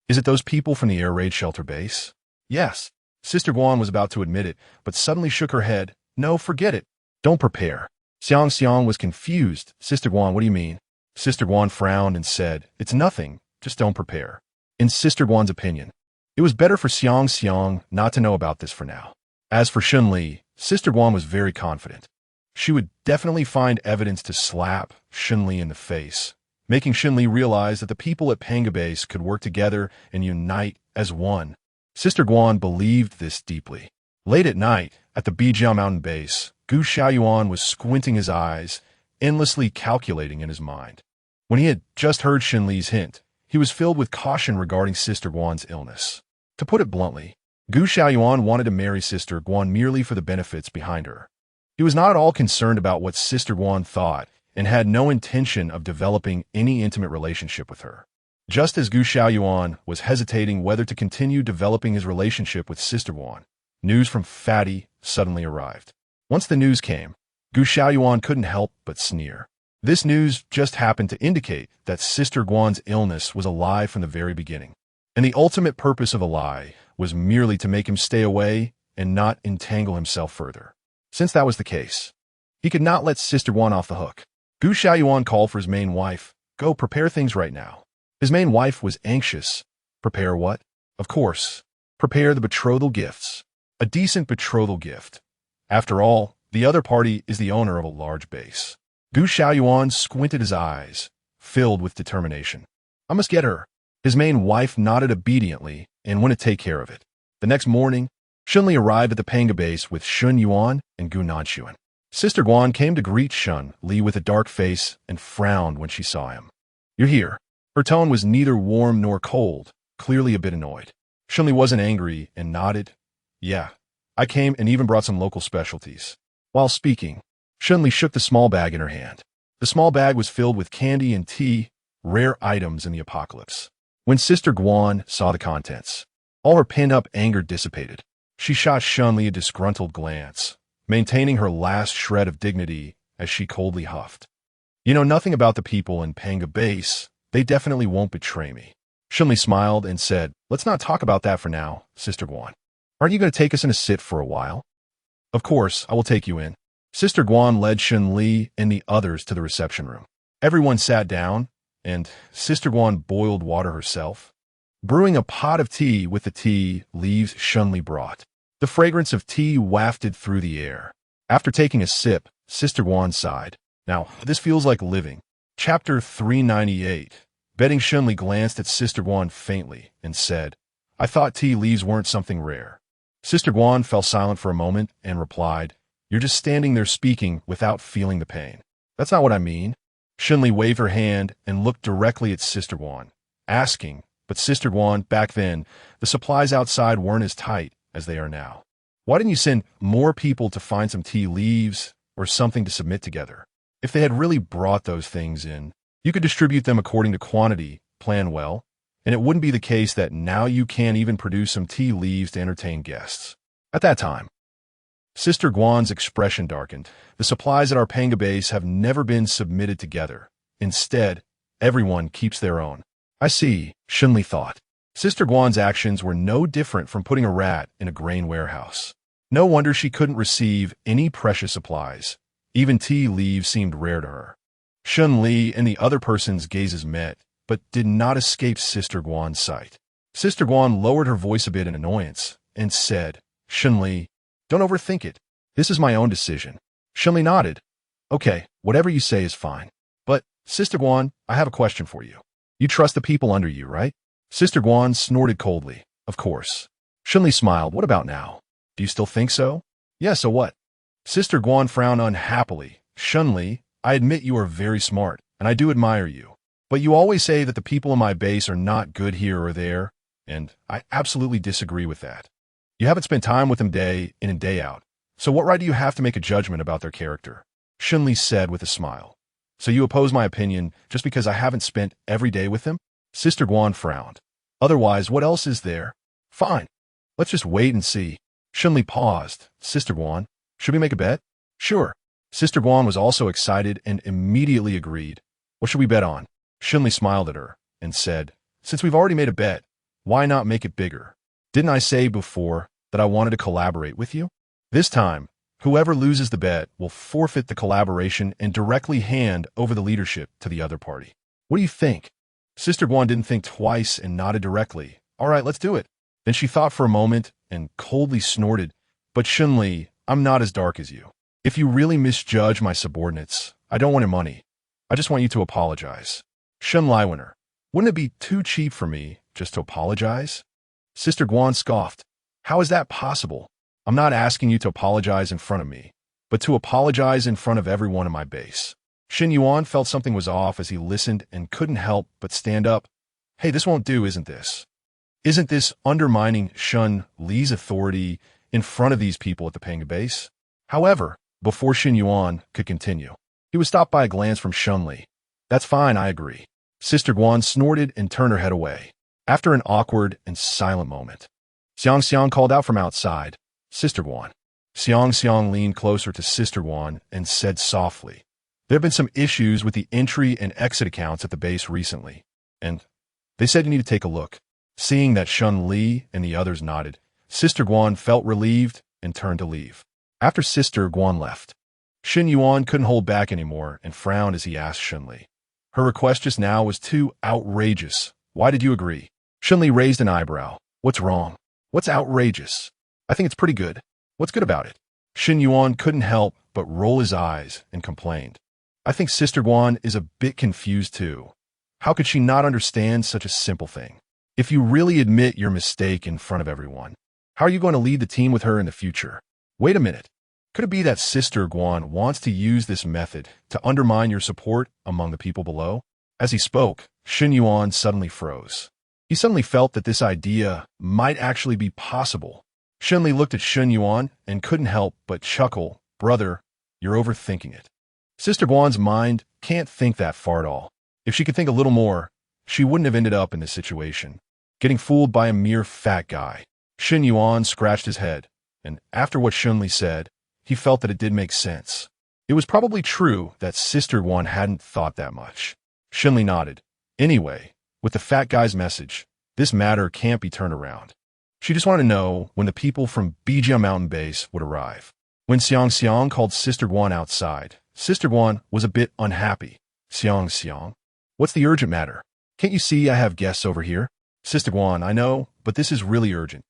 Is it those people from the air raid shelter base? Yes. Sister Guan was about to admit it, but suddenly shook her head. No, forget it. Don't prepare. Xiang was confused. Sister Guan, what do you mean? Sister Guan frowned and said, it's nothing. Just don't prepare. In Sister Guan's opinion, it was better for Xiang not to know about this for now. As for Shen Li, Sister Guan was very confident. She would definitely find evidence to slap Shen Li in the face, making Shen Li realize that the people at Panga base could work together and unite as one. Sister Guan believed this deeply. Late at night, at the Bijiao mountain base, Gu Xiaoyuan was squinting his eyes, endlessly calculating in his mind. When he had just heard Shen Li's hint, he was filled with caution regarding Sister Guan's illness. To put it bluntly, Gu Xiaoyuan wanted to marry Sister Guan merely for the benefits behind her. He was not at all concerned about what Sister Guan thought and had no intention of developing any intimate relationship with her. Just as Gu Xiaoyuan was hesitating whether to continue developing his relationship with Sister Guan, news from Fatty suddenly arrived. Once the news came, Gu Xiaoyuan couldn't help but sneer. This news just happened to indicate that Sister Guan's illness was a lie from the very beginning, and the ultimate purpose of the lie was merely to make him stay away and not entangle himself further. Since that was the case, he could not let Sister Guan off the hook. Gu Xiaoyuan called for his main wife. Go prepare things right now. His main wife was anxious. Prepare what? Of course, prepare the betrothal gifts. A decent betrothal gift. After all, the other party is the owner of a large base. Gu Xiaoyuan squinted his eyes, filled with determination. I must get her. His main wife nodded obediently and went to take care of it. The next morning, Shen Li arrived at the Panga base with Shun Yuan and Gu Nanshuan. Sister Guan came to greet Shen Li with a dark face and frowned when she saw him. You're here. Her tone was neither warm nor cold, clearly a bit annoyed. Shen Li wasn't angry and nodded. Yeah, I came and even brought some local specialties. While speaking, Shen Li shook the small bag in her hand. The small bag was filled with candy and tea, rare items in the apocalypse. When Sister Guan saw the contents, all her pent-up anger dissipated. She shot Shen Li a disgruntled glance, maintaining her last shred of dignity as she coldly huffed. You know nothing about the people in Panga Base. They definitely won't betray me. Shen Li smiled and said, let's not talk about that for now, Sister Guan. Aren't you going to take us in a sit for a while? Of course, I will take you in. Sister Guan led Shen Li and the others to the reception room. Everyone sat down, and Sister Guan boiled water herself, brewing a pot of tea with the tea leaves Shen Li brought. The fragrance of tea wafted through the air. After taking a sip, Sister Guan sighed. Now, this feels like living. Chapter 398. Betting Shen Li glanced at Sister Guan faintly and said, I thought tea leaves weren't something rare. Sister Guan fell silent for a moment and replied, You're just standing there speaking without feeling the pain. That's not what I mean. Shen Li waved her hand and looked directly at Sister Guan, asking, but Sister Guan, back then, the supplies outside weren't as tight as they are now. Why didn't you send more people to find some tea leaves or something to submit together? If they had really brought those things in, you could distribute them according to quantity, plan well, and it wouldn't be the case that now you can't even produce some tea leaves to entertain guests. At that time, Sister Guan's expression darkened. The supplies at our Panga base have never been submitted together. Instead, everyone keeps their own. I see, Shen Li thought. Sister Guan's actions were no different from putting a rat in a grain warehouse. No wonder she couldn't receive any precious supplies. Even tea leaves seemed rare to her. Shen Li and the other person's gazes met, but did not escape Sister Guan's sight. Sister Guan lowered her voice a bit in annoyance and said, Shen Li, don't overthink it. This is my own decision. Shen Li nodded. Okay, whatever you say is fine. But, Sister Guan, I have a question for you. You trust the people under you, right? Sister Guan snorted coldly. Of course. Shen Li smiled. What about now? Do you still think so? Yeah, so what? Sister Guan frowned unhappily. Shen Li, I admit you are very smart, and I do admire you. But you always say that the people in my base are not good here or there, and I absolutely disagree with that. You haven't spent time with them day in and day out, so what right do you have to make a judgment about their character? Shen Li said with a smile. So you oppose my opinion just because I haven't spent every day with them? Sister Guan frowned. Otherwise, what else is there? Fine. Let's just wait and see. Shen Li paused. Sister Guan, should we make a bet? Sure. Sister Guan was also excited and immediately agreed. What should we bet on? Shen Li smiled at her and said, Since we've already made a bet, why not make it bigger? Didn't I say before that I wanted to collaborate with you? This time, whoever loses the bet will forfeit the collaboration and directly hand over the leadership to the other party. What do you think? Sister Guan didn't think twice and nodded directly. All right, let's do it. Then she thought for a moment and coldly snorted, But Shen Li, I'm not as dark as you. If you really misjudge my subordinates, I don't want your money. I just want you to apologize. Shen Li, wouldn't it be too cheap for me just to apologize? Sister Guan scoffed. How is that possible? I'm not asking you to apologize in front of me, but to apologize in front of everyone in my base. Shen Yuan felt something was off as he listened and couldn't help but stand up. Hey, this won't do, isn't this? Isn't this undermining Shen Li's authority in front of these people at the Panga base? However, before Shen Yuan could continue, he was stopped by a glance from Shen Li. That's fine, I agree. Sister Guan snorted and turned her head away. After an awkward and silent moment, Xiang called out from outside, Sister Guan. Xiang leaned closer to Sister Guan and said softly, There have been some issues with the entry and exit accounts at the base recently, and they said you need to take a look. Seeing that Shen Li and the others nodded, Sister Guan felt relieved and turned to leave. After Sister Guan left, Shen Yuan couldn't hold back anymore and frowned as he asked Shen Li. Her request just now was too outrageous. Why did you agree? Shen Li raised an eyebrow. What's wrong? What's outrageous? I think it's pretty good. What's good about it? Shen Yuan couldn't help but roll his eyes and complained. I think Sister Guan is a bit confused too. How could she not understand such a simple thing? If you really admit your mistake in front of everyone, how are you going to lead the team with her in the future? Wait a minute. Could it be that Sister Guan wants to use this method to undermine your support among the people below? As he spoke, Shen Yuan suddenly froze. He suddenly felt that this idea might actually be possible. Shen Li looked at Shen Yuan and couldn't help but chuckle. Brother, you're overthinking it. Sister Guan's mind can't think that far at all. If she could think a little more, she wouldn't have ended up in this situation, getting fooled by a mere fat guy. Shen Yuan scratched his head, and after what Shen Li said, he felt that it did make sense. It was probably true that Sister Wan hadn't thought that much. Shen Li nodded. Anyway, with the fat guy's message, this matter can't be turned around. She just wanted to know when the people from Bijia Mountain Base would arrive. When Xiang called Sister Guan outside, Sister Guan was a bit unhappy. Xiang, what's the urgent matter? Can't you see I have guests over here? Sister Guan, I know, but this is really urgent.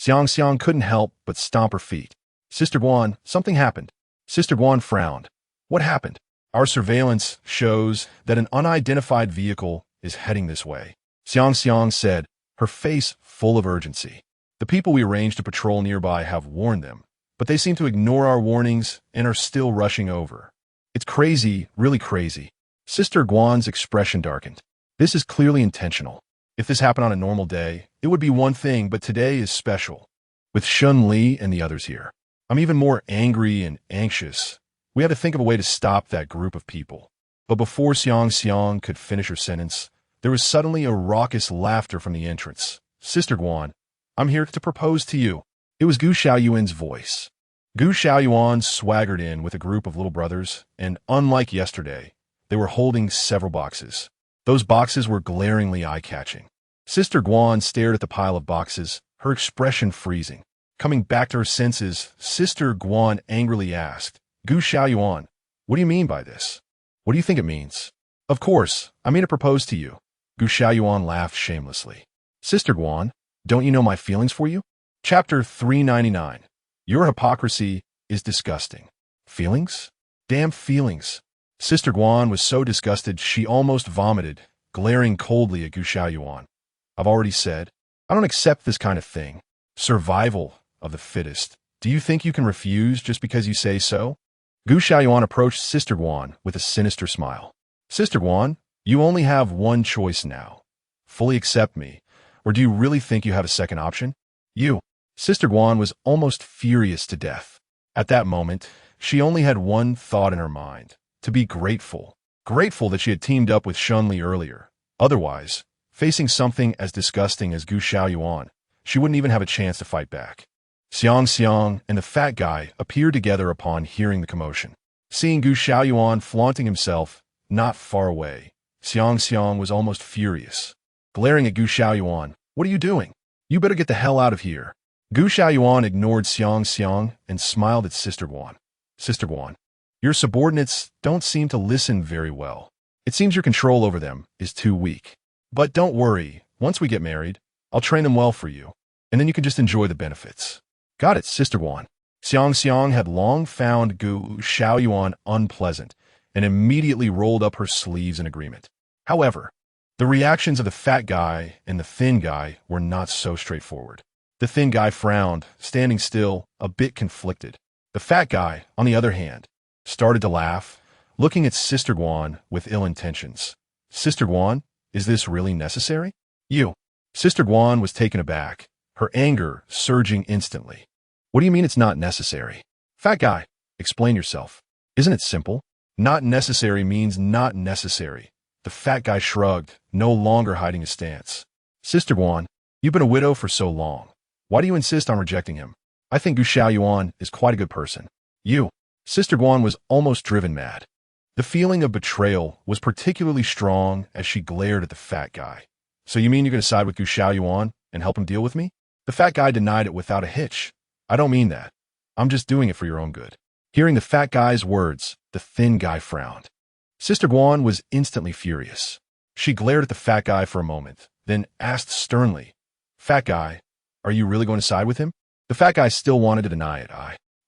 Xiang couldn't help but stomp her feet. Sister Guan, something happened. Sister Guan frowned. What happened? Our surveillance shows that an unidentified vehicle is heading this way. Xiang said, her face full of urgency. The people we arranged to patrol nearby have warned them, but they seem to ignore our warnings and are still rushing over. It's crazy, really crazy. Sister Guan's expression darkened. This is clearly intentional. If this happened on a normal day, it would be one thing, but today is special. With Shen Li and the others here, I'm even more angry and anxious. We had to think of a way to stop that group of people. But before Xiang could finish her sentence, there was suddenly a raucous laughter from the entrance. Sister Guan, I'm here to propose to you. It was Gu Xiaoyuan's voice. Gu Xiaoyuan swaggered in with a group of little brothers, and unlike yesterday, they were holding several boxes. Those boxes were glaringly eye-catching. Sister Guan stared at the pile of boxes, her expression freezing. Coming back to her senses, Sister Guan angrily asked, Gu Xiaoyuan, what do you mean by this? What do you think it means? Of course, I mean to propose to you. Gu Xiaoyuan laughed shamelessly. Sister Guan, don't you know my feelings for you? Chapter 399. Your hypocrisy is disgusting. Feelings? Damn feelings. Sister Guan was so disgusted she almost vomited, glaring coldly at Gu Xiaoyuan. I've already said, I don't accept this kind of thing. Survival of the fittest. Do you think you can refuse just because you say so? Gu Xiaoyuan approached Sister Guan with a sinister smile. Sister Guan, you only have one choice now. Fully accept me, or do you really think you have a second option? You. Sister Guan was almost furious to death. At that moment, she only had one thought in her mind. To be grateful. Grateful that she had teamed up with Shen Li earlier. Otherwise, facing something as disgusting as Gu Xiaoyuan, she wouldn't even have a chance to fight back. Xiang and the fat guy appeared together upon hearing the commotion. Seeing Gu Xiaoyuan flaunting himself not far away, Xiang was almost furious. Glaring at Gu Xiaoyuan, what are you doing? You better get the hell out of here. Gu Xiaoyuan ignored Xiang and smiled at Sister Guan. Sister Guan, your subordinates don't seem to listen very well. It seems your control over them is too weak. But don't worry, once we get married, I'll train them well for you, and then you can just enjoy the benefits. Got it, Sister Guan. Xiang had long found Gu Xiaoyuan unpleasant and immediately rolled up her sleeves in agreement. However, the reactions of the fat guy and the thin guy were not so straightforward. The thin guy frowned, standing still, a bit conflicted. The fat guy, on the other hand, started to laugh, looking at Sister Guan with ill intentions. Sister Guan, is this really necessary? You. Sister Guan was taken aback, her anger surging instantly. What do you mean it's not necessary? Fat guy, explain yourself. Isn't it simple? Not necessary means not necessary. The fat guy shrugged, no longer hiding his stance. Sister Guan, you've been a widow for so long. Why do you insist on rejecting him? I think Gu Xiaoyuan is quite a good person. You. Sister Guan was almost driven mad. The feeling of betrayal was particularly strong as she glared at the fat guy. So you mean you're going to side with Gu Xiaoyuan and help him deal with me? The fat guy denied it without a hitch. I don't mean that. I'm just doing it for your own good. Hearing the fat guy's words, the thin guy frowned. Sister Guan was instantly furious. She glared at the fat guy for a moment, then asked sternly, Fat guy, are you really going to side with him? The fat guy still wanted to deny it.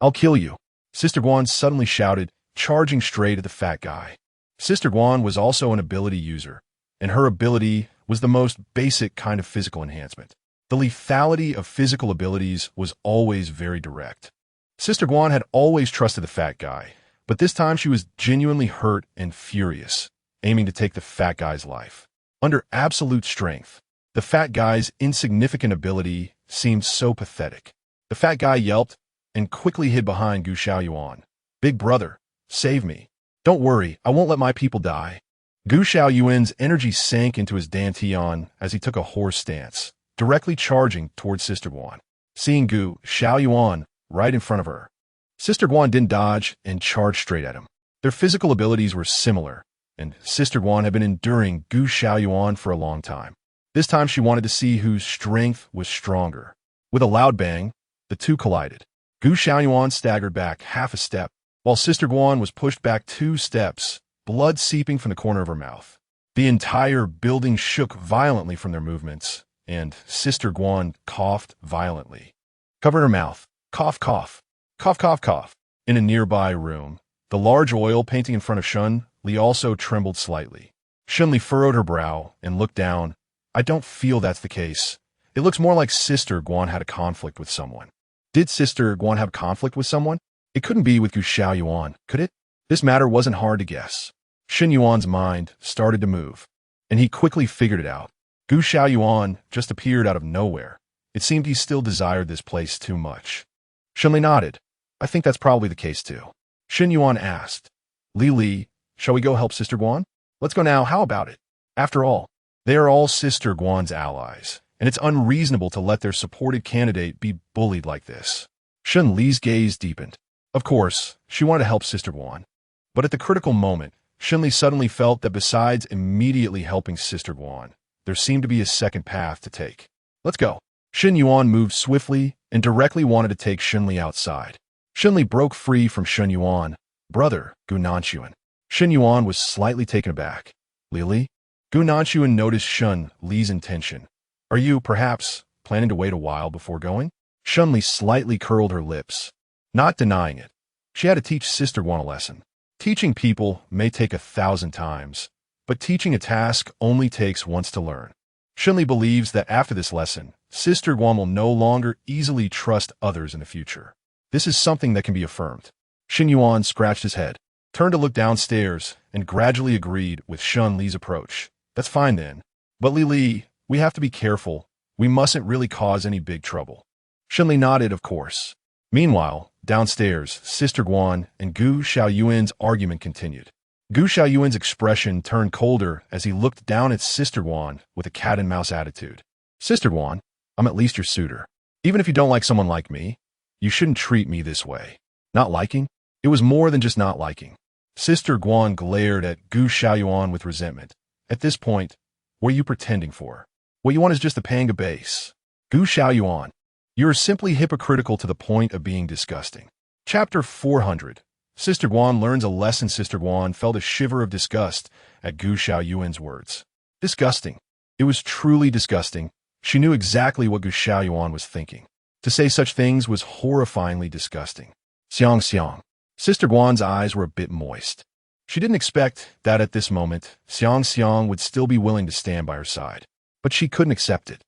I'll kill you. Sister Guan suddenly shouted, charging straight at the fat guy. Sister Guan was also an ability user, and her ability was the most basic kind of physical enhancement. The lethality of physical abilities was always very direct. Sister Guan had always trusted the fat guy, but this time she was genuinely hurt and furious, aiming to take the fat guy's life. Under absolute strength, the fat guy's insignificant ability seemed so pathetic. The fat guy yelped and quickly hid behind Gu Xiaoyuan. Big brother, save me. Don't worry, I won't let my people die. Gu Xiaoyuan's energy sank into his dantian as he took a horse stance, directly charging towards Sister Guan. Seeing Gu Xiaoyuan right in front of her, Sister Guan didn't dodge and charged straight at him. Their physical abilities were similar, and Sister Guan had been enduring Gu Xiaoyuan for a long time. This time she wanted to see whose strength was stronger. With a loud bang, the two collided. Gu Xiaoyuan staggered back half a step, while Sister Guan was pushed back 2 steps, blood seeping from the corner of her mouth. The entire building shook violently from their movements, and Sister Guan coughed violently. Covered her mouth. Cough, cough. Cough, cough, cough. In a nearby room, the large oil painting in front of Shen Li also trembled slightly. Shen Li furrowed her brow and looked down. I don't feel that's the case. It looks more like Sister Guan had a conflict with someone. Did Sister Guan have conflict with someone? It couldn't be with Gu Xiaoyuan, could it? This matter wasn't hard to guess. Shen Yuan's mind started to move, and he quickly figured it out. Gu Xiaoyuan just appeared out of nowhere. It seemed he still desired this place too much. Shen Li nodded. I think that's probably the case too. Shen Yuan asked, Li, shall we go help Sister Guan? Let's go now, how about it? After all, they are all Sister Guan's allies, and it's unreasonable to let their supported candidate be bullied like this. Shen Li's gaze deepened. Of course, she wanted to help Sister Guan. But at the critical moment, Shen Li suddenly felt that besides immediately helping Sister Guan, there seemed to be a second path to take. Let's go. Shen Yuan moved swiftly and directly wanted to take Shen Li outside. Shen Li broke free from Shen Yuan. Brother, Gu Nanshuan. Shen Yuan was slightly taken aback. Li? Gu Nanshuan noticed Shen Li's intention. Are you, perhaps, planning to wait a while before going? Shen Li slightly curled her lips, not denying it. She had to teach Sister Guan a lesson. Teaching people may take 1,000 times, but teaching a task only takes once to learn. Shen Li believes that after this lesson, Sister Guan will no longer easily trust others in the future. This is something that can be affirmed. Shen Yuan scratched his head, turned to look downstairs, and gradually agreed with Shen Li's approach. That's fine then. But Li, we have to be careful. We mustn't really cause any big trouble. Shen Li nodded, of course. Meanwhile, downstairs, Sister Guan and Gu Xiaoyuan's argument continued. Gu Xiaoyuan's expression turned colder as he looked down at Sister Guan with a cat-and-mouse attitude. Sister Guan, I'm at least your suitor. Even if you don't like someone like me, you shouldn't treat me this way. Not liking? It was more than just not liking. Sister Guan glared at Gu Xiaoyuan with resentment. At this point, what are you pretending for? What you want is just a paying a base. Gu Xiaoyuan, you are simply hypocritical to the point of being disgusting. Chapter 400. Sister Guan learns a lesson. Sister Guan felt a shiver of disgust at Gu Xiaoyuan's words. Disgusting. It was truly disgusting. She knew exactly what Gu Xiaoyuan was thinking. To say such things was horrifyingly disgusting. Xiang. Sister Guan's eyes were a bit moist. She didn't expect that at this moment, Xiang would still be willing to stand by her side. But she couldn't accept it.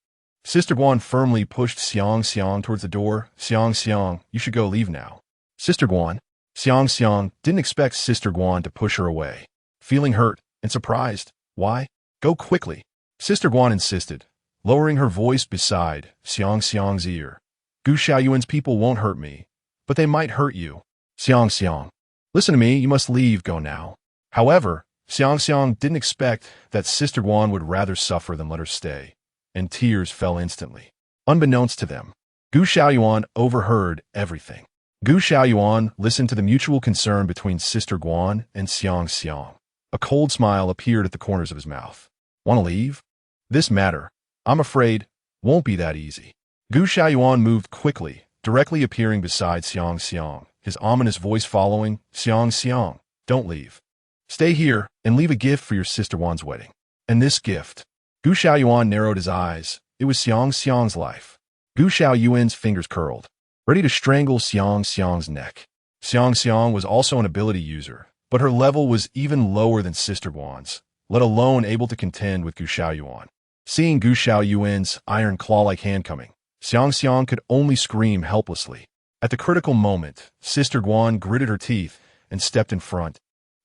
Sister Guan firmly pushed Xiang towards the door. Xiang, you should go, leave now. Sister Guan. Xiang didn't expect Sister Guan to push her away. Feeling hurt and surprised. Why? Go quickly. Sister Guan insisted, lowering her voice beside Xiang's ear. Gu Xiaoyuan's people won't hurt me, but they might hurt you. Xiang. Listen to me, you must leave, go now. However, Xiang didn't expect that Sister Guan would rather suffer than let her stay, and tears fell instantly. Unbeknownst to them, Gu Xiaoyuan overheard everything. Gu Xiaoyuan listened to the mutual concern between Sister Guan and Xiang. A cold smile appeared at the corners of his mouth. Want to leave? This matter, I'm afraid, won't be that easy. Gu Xiaoyuan moved quickly, directly appearing beside Xiang, his ominous voice following. Xiang, don't leave. Stay here and leave a gift for your Sister Guan's wedding. And this gift. Gu Xiaoyuan narrowed his eyes. It was Xiang's life. Gu Xiaoyuan's fingers curled, ready to strangle Xiang's neck. Xiang was also an ability user, but her level was even lower than Sister Guan's, let alone able to contend with Gu Xiaoyuan. Seeing Gu Xiaoyuan's iron claw-like hand coming, Xiang could only scream helplessly. At the critical moment, Sister Guan gritted her teeth and stepped in front,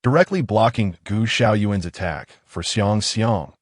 directly blocking Gu Xiaoyuan's attack for Xiang.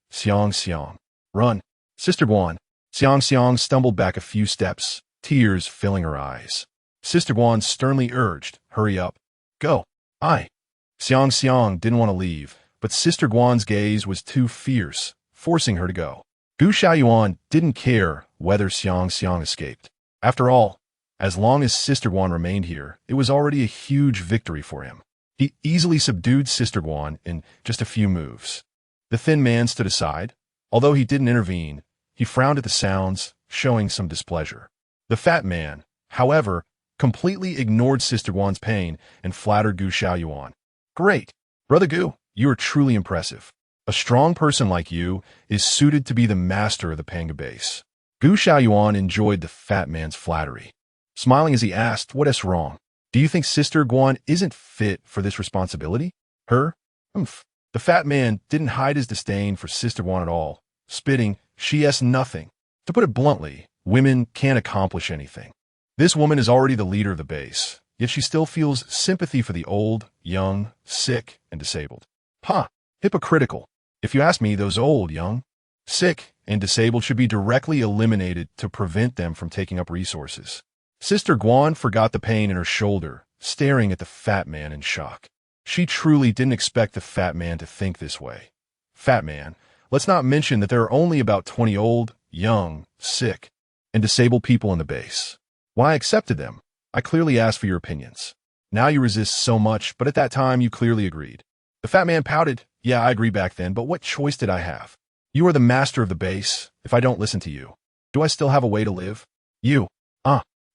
Run. Sister Guan. Xiang stumbled back a few steps, tears filling her eyes. Sister Guan sternly urged, hurry up. Go. Xiang didn't want to leave, but Sister Guan's gaze was too fierce, forcing her to go. Gu Xiaoyuan didn't care whether Xiang escaped. After all, as long as Sister Guan remained here, it was already a huge victory for him. He easily subdued Sister Guan in just a few moves. The thin man stood aside. Although he didn't intervene, he frowned at the sounds, showing some displeasure. The fat man, however, completely ignored Sister Guan's pain and flattered Gu Xiaoyuan. Great! Brother Gu, you are truly impressive. A strong person like you is suited to be the master of the panga base. Gu Xiaoyuan enjoyed the fat man's flattery, smiling as he asked, what is wrong? Do you think Sister Guan isn't fit for this responsibility? Her? Humph. The fat man didn't hide his disdain for Sister Guan at all, spitting, she has nothing. To put it bluntly, women can't accomplish anything. This woman is already the leader of the base, yet she still feels sympathy for the old, young, sick, and disabled. Hypocritical. If you ask me, those old, young, sick, and disabled should be directly eliminated to prevent them from taking up resources. Sister Guan forgot the pain in her shoulder, staring at the fat man in shock. She truly didn't expect the fat man to think this way. Fat man, let's not mention that there are only about 20 old, young, sick, and disabled people in the base. Why I accepted them? I clearly asked for your opinions. Now you resist so much, but at that time you clearly agreed. The fat man pouted. Yeah, I agree back then, but what choice did I have? You are the master of the base. If I don't listen to you, do I still have a way to live? You.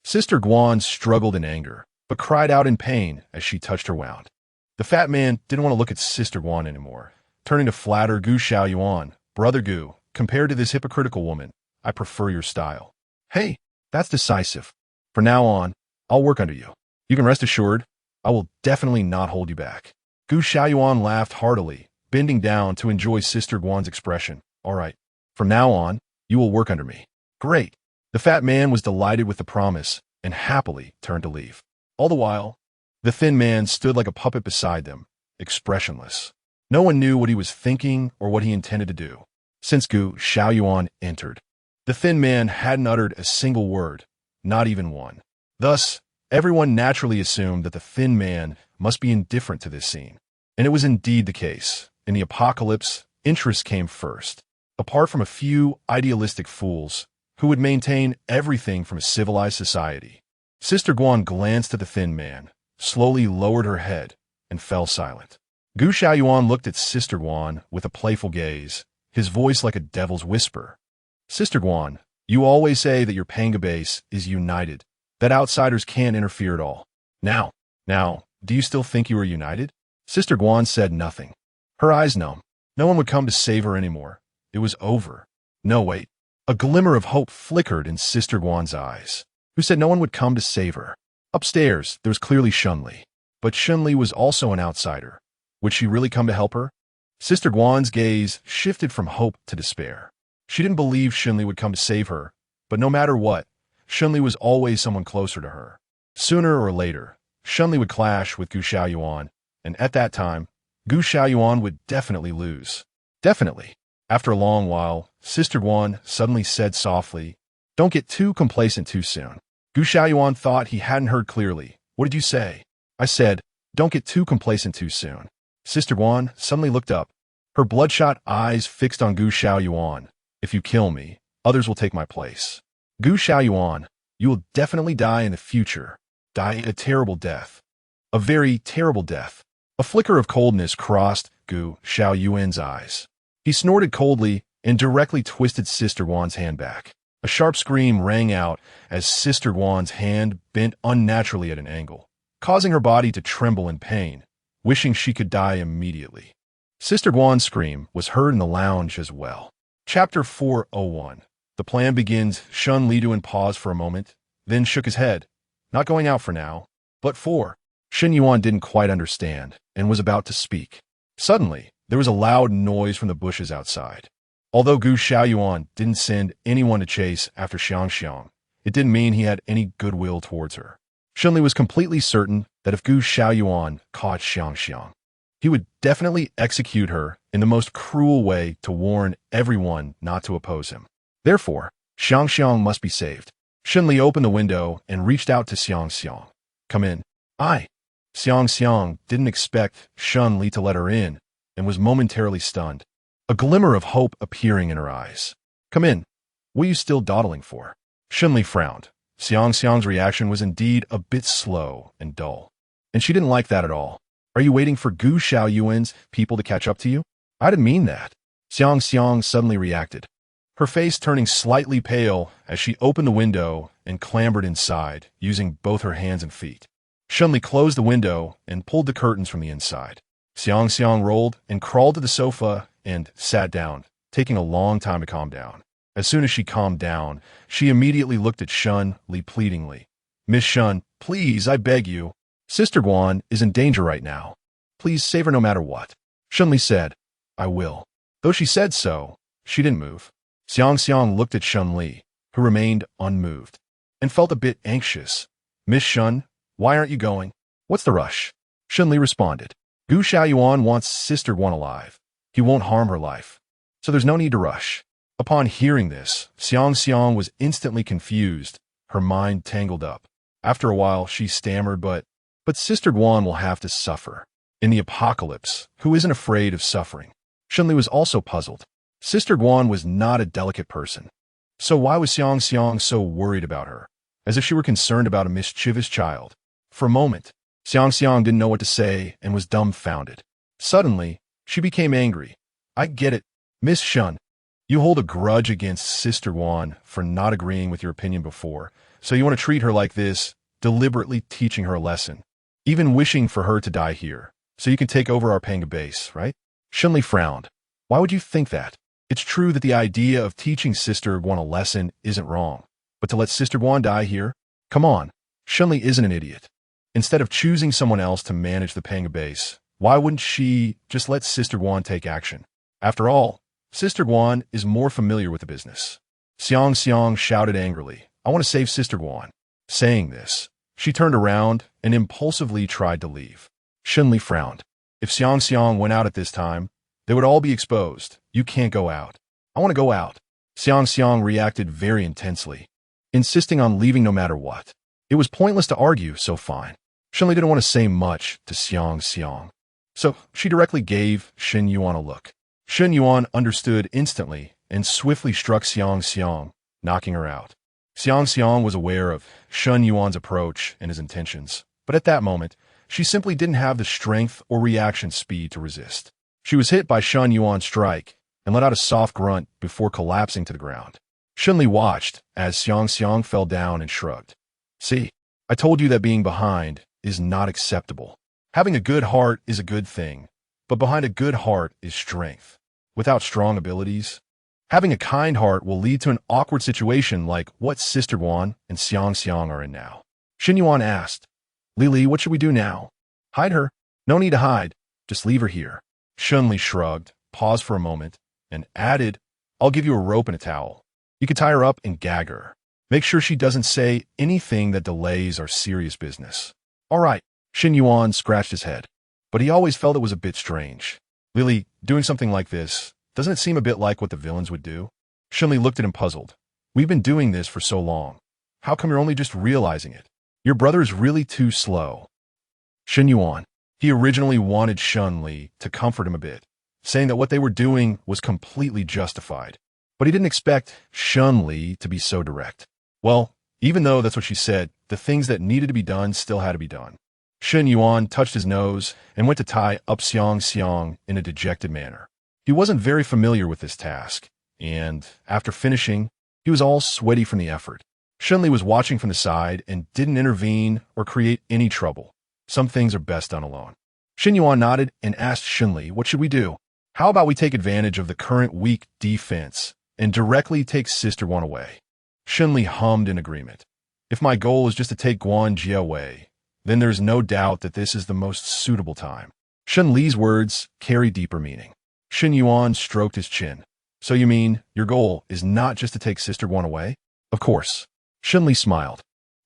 Sister Guan struggled in anger, but cried out in pain as she touched her wound. The fat man didn't want to look at Sister Guan anymore, turning to flatter Gu Xiaoyuan. Brother Gu, compared to this hypocritical woman, I prefer your style. Hey, that's decisive. From now on, I'll work under you. You can rest assured, I will definitely not hold you back. Gu Xiaoyuan laughed heartily, bending down to enjoy Sister Guan's expression. All right, from now on, you will work under me. Great. The fat man was delighted with the promise and happily turned to leave. All the while, the thin man stood like a puppet beside them, expressionless. No one knew what he was thinking or what he intended to do. Since Gu Xiaoyuan entered, the thin man hadn't uttered a single word, not even one. Thus, everyone naturally assumed that the thin man must be indifferent to this scene. And it was indeed the case. In the apocalypse, interest came first. Apart from a few idealistic fools who would maintain everything from a civilized society. Sister Guan glanced at the thin man, slowly lowered her head, and fell silent. Gu Xiaoyuan looked at Sister Guan with a playful gaze, his voice like a devil's whisper. Sister Guan, you always say that your panga base is united, that outsiders can't interfere at all. Now, do you still think you are united? Sister Guan said nothing. Her eyes numb. No one would come to save her anymore. It was over. No, wait. A glimmer of hope flickered in Sister Guan's eyes. Who said no one would come to save her? Upstairs, there was clearly Shen Li. But Shen Li was also an outsider. Would she really come to help her? Sister Guan's gaze shifted from hope to despair. She didn't believe Shen Li would come to save her, but no matter what, Shen Li was always someone closer to her. Sooner or later, Shen Li would clash with Gu Xiaoyuan, and at that time, Gu Xiaoyuan would definitely lose. Definitely. After a long while, Sister Guan suddenly said softly, "Don't get too complacent too soon." Gu Xiaoyuan thought he hadn't heard clearly. What did you say? I said, don't get too complacent too soon. Sister Guan suddenly looked up, her bloodshot eyes fixed on Gu Xiaoyuan. If you kill me, others will take my place. Gu Xiaoyuan, you will definitely die in the future. Die a terrible death. A very terrible death. A flicker of coldness crossed Gu Xiaoyuan's eyes. He snorted coldly and directly twisted Sister Guan's hand back. A sharp scream rang out as Sister Guan's hand bent unnaturally at an angle, causing her body to tremble in pain, wishing she could die immediately. Sister Guan's scream was heard in the lounge as well. Chapter 401. The plan begins. Shen Li paused for a moment, then shook his head. Not going out for now. But for. Shen Yuan didn't quite understand and was about to speak. Suddenly, there was a loud noise from the bushes outside. Although Gu Xiaoyuan didn't send anyone to chase after Xiang, it didn't mean he had any goodwill towards her. Shen Li was completely certain that if Gu Xiaoyuan caught Xiang, he would definitely execute her in the most cruel way to warn everyone not to oppose him. Therefore, Xiang must be saved. Shen Li opened the window and reached out to Xiang. Come in. Xiang didn't expect Shen Li to let her in, and was momentarily stunned, a glimmer of hope appearing in her eyes. "Come in. What are you still dawdling for?" Shen Li frowned. Xiang's reaction was indeed a bit slow and dull, and she didn't like that at all. "Are you waiting for Gu Xiaoyuan's people to catch up to you?" "I didn't mean that." Xiang suddenly reacted, her face turning slightly pale as she opened the window and clambered inside, using both her hands and feet. Shen Li closed the window and pulled the curtains from the inside. Xiang rolled and crawled to the sofa and sat down, taking a long time to calm down. As soon as she calmed down, she immediately looked at Shen Li pleadingly. "Miss Shen, please, I beg you. Sister Guan is in danger right now. Please save her no matter what." Shen Li said, "I will." Though she said so, she didn't move. Xiang looked at Shen Li, who remained unmoved, and felt a bit anxious. "Miss Shen, why aren't you going? What's the rush?" Shen Li responded, "Gu Xiaoyuan wants Sister Guan alive. He won't harm her life, so there's no need to rush." Upon hearing this, Xiang was instantly confused, her mind tangled up. After a while, she stammered, but Sister Guan will have to suffer. In the apocalypse, who isn't afraid of suffering? Shen Li was also puzzled. Sister Guan was not a delicate person. So why was Xiang so worried about her? As if she were concerned about a mischievous child. For a moment, Xiang didn't know what to say and was dumbfounded. Suddenly, she became angry. "I get it, Miss Shen. You hold a grudge against Sister Guan for not agreeing with your opinion before, so you want to treat her like this, deliberately teaching her a lesson, even wishing for her to die here, so you can take over our Panga base, right?" Shen Li frowned. "Why would you think that? It's true that the idea of teaching Sister Guan a lesson isn't wrong, but to let Sister Guan die here? Come on, Shen Li isn't an idiot. Instead of choosing someone else to manage the Panga base, why wouldn't she just let Sister Guan take action? After all, Sister Guan is more familiar with the business." Xiang shouted angrily, "I want to save Sister Guan." Saying this, she turned around and impulsively tried to leave. Shen Li frowned. If Xiang went out at this time, they would all be exposed. "You can't go out." "I want to go out." Xiang reacted very intensely, insisting on leaving no matter what. It was pointless to argue, so fine. Shen Li didn't want to say much to Xiang, so she directly gave Shen Yuan a look. Shen Yuan understood instantly and swiftly struck Xiang, knocking her out. Xiang was aware of Shen Yuan's approach and his intentions, but at that moment, she simply didn't have the strength or reaction speed to resist. She was hit by Shen Yuan's strike and let out a soft grunt before collapsing to the ground. Shen Li watched as Xiang fell down and shrugged. "See, I told you that being behind is not acceptable. Having a good heart is a good thing, but behind a good heart is strength. Without strong abilities, having a kind heart will lead to an awkward situation like what Sister Guan and Xiang are in now." Shen Yuan asked, "Li, what should we do now?" "Hide her." "No need to hide. Just leave her here." Shen Li shrugged, paused for a moment, and added, "I'll give you a rope and a towel. You can tie her up and gag her. Make sure she doesn't say anything that delays our serious business." "All right." Shen Yuan scratched his head, but he always felt it was a bit strange. "Li, doing something like this, doesn't it seem a bit like what the villains would do?" Shen Li looked at him puzzled. "We've been doing this for so long. How come you're only just realizing it? Your brother is really too slow." Shen Yuan. He originally wanted Shen Li to comfort him a bit, saying that what they were doing was completely justified. But he didn't expect Shen Li to be so direct. Well, even though that's what she said, the things that needed to be done still had to be done. Shen Yuan touched his nose and went to tie up Xiang in a dejected manner. He wasn't very familiar with this task, and after finishing, he was all sweaty from the effort. Shen Li was watching from the side and didn't intervene or create any trouble. Some things are best done alone. Shen Yuan nodded and asked Shen Li, "What should we do? How about we take advantage of the current weak defense and directly take Sister Guan away?" Shen Li hummed in agreement. "If my goal is just to take Guan Jie away, then there's no doubt that this is the most suitable time." Shen Li's words carry deeper meaning. Shen Yuan stroked his chin. "So you mean your goal is not just to take Sister Guan away?" "Of course." Shen Li smiled.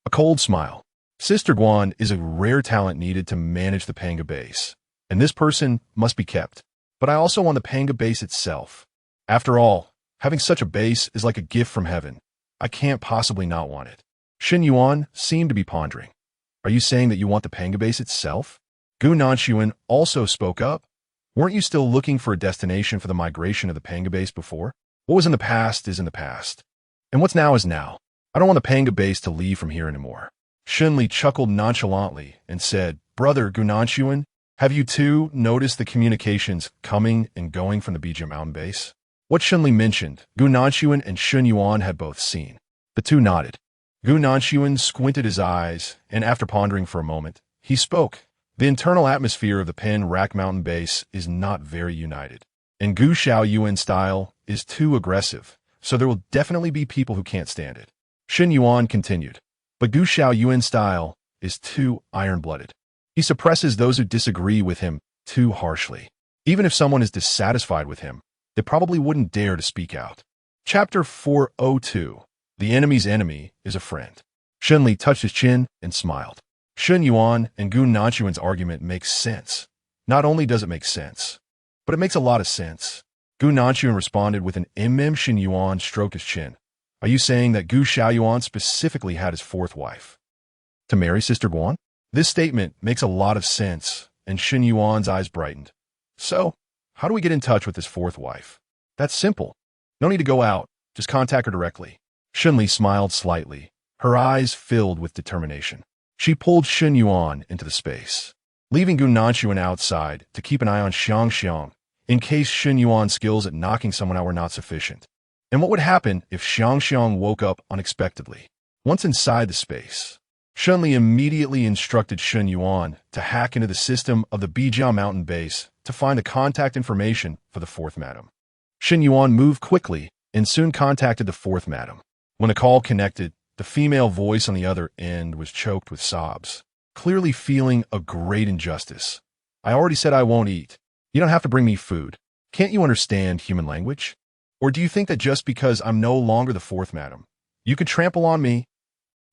A cold smile. Sister Guan is a rare talent needed to manage the Panga base, and this person must be kept. But I also want the Panga base itself. After all, having such a base is like a gift from heaven. I can't possibly not want it. Shen Yuan seemed to be pondering. "Are you saying that you want the Panga base itself?" Gu Nanshuan also spoke up. Weren't you still looking for a destination for the migration of the Panga base before? What was in the past is in the past. And what's now is now. I don't want the Panga base to leave from here anymore. Shen Li chuckled nonchalantly and said, Brother Gunanshuan, have you too noticed the communications coming and going from the Bijia Mountain base? What Shen Li mentioned, Gunanshuan and Shun Yuan had both seen. The two nodded. Gunanshuan squinted his eyes, and after pondering for a moment, he spoke. The internal atmosphere of the Pen Rack Mountain base is not very united. And Gu Xiaoyuan style is too aggressive, so there will definitely be people who can't stand it. Shen Yuan continued. But Gu Xiaoyuan style is too iron-blooded. He suppresses those who disagree with him too harshly. Even if someone is dissatisfied with him, they probably wouldn't dare to speak out. Chapter 402. The enemy's enemy is a friend. Shen Li touched his chin and smiled. Shen Yuan and Gu Nanshuan's argument makes sense. Not only does it make sense, but it makes a lot of sense. Gu Nanshuan responded with an Shen Yuan stroked his chin. Are you saying that Gu Xiaoyuan specifically had his fourth wife to marry Sister Guan? This statement makes a lot of sense, and Shen Yuan's eyes brightened. So, how do we get in touch with his fourth wife? That's simple. No need to go out, just contact her directly. Shen Li smiled slightly, her eyes filled with determination. She pulled Shen Yuan into the space, leaving Gu Nanshuan outside to keep an eye on Xiang in case Shen Yuan's skills at knocking someone out were not sufficient. And what would happen if Xiang woke up unexpectedly? Once inside the space, Shen Li immediately instructed Shen Yuan to hack into the system of the Bijia Mountain base to find the contact information for the fourth madam. Shen Yuan moved quickly and soon contacted the fourth madam. When the call connected, the female voice on the other end was choked with sobs, clearly feeling a great injustice. I already said I won't eat. You don't have to bring me food. Can't you understand human language? Or do you think that just because I'm no longer the fourth madam, you could trample on me?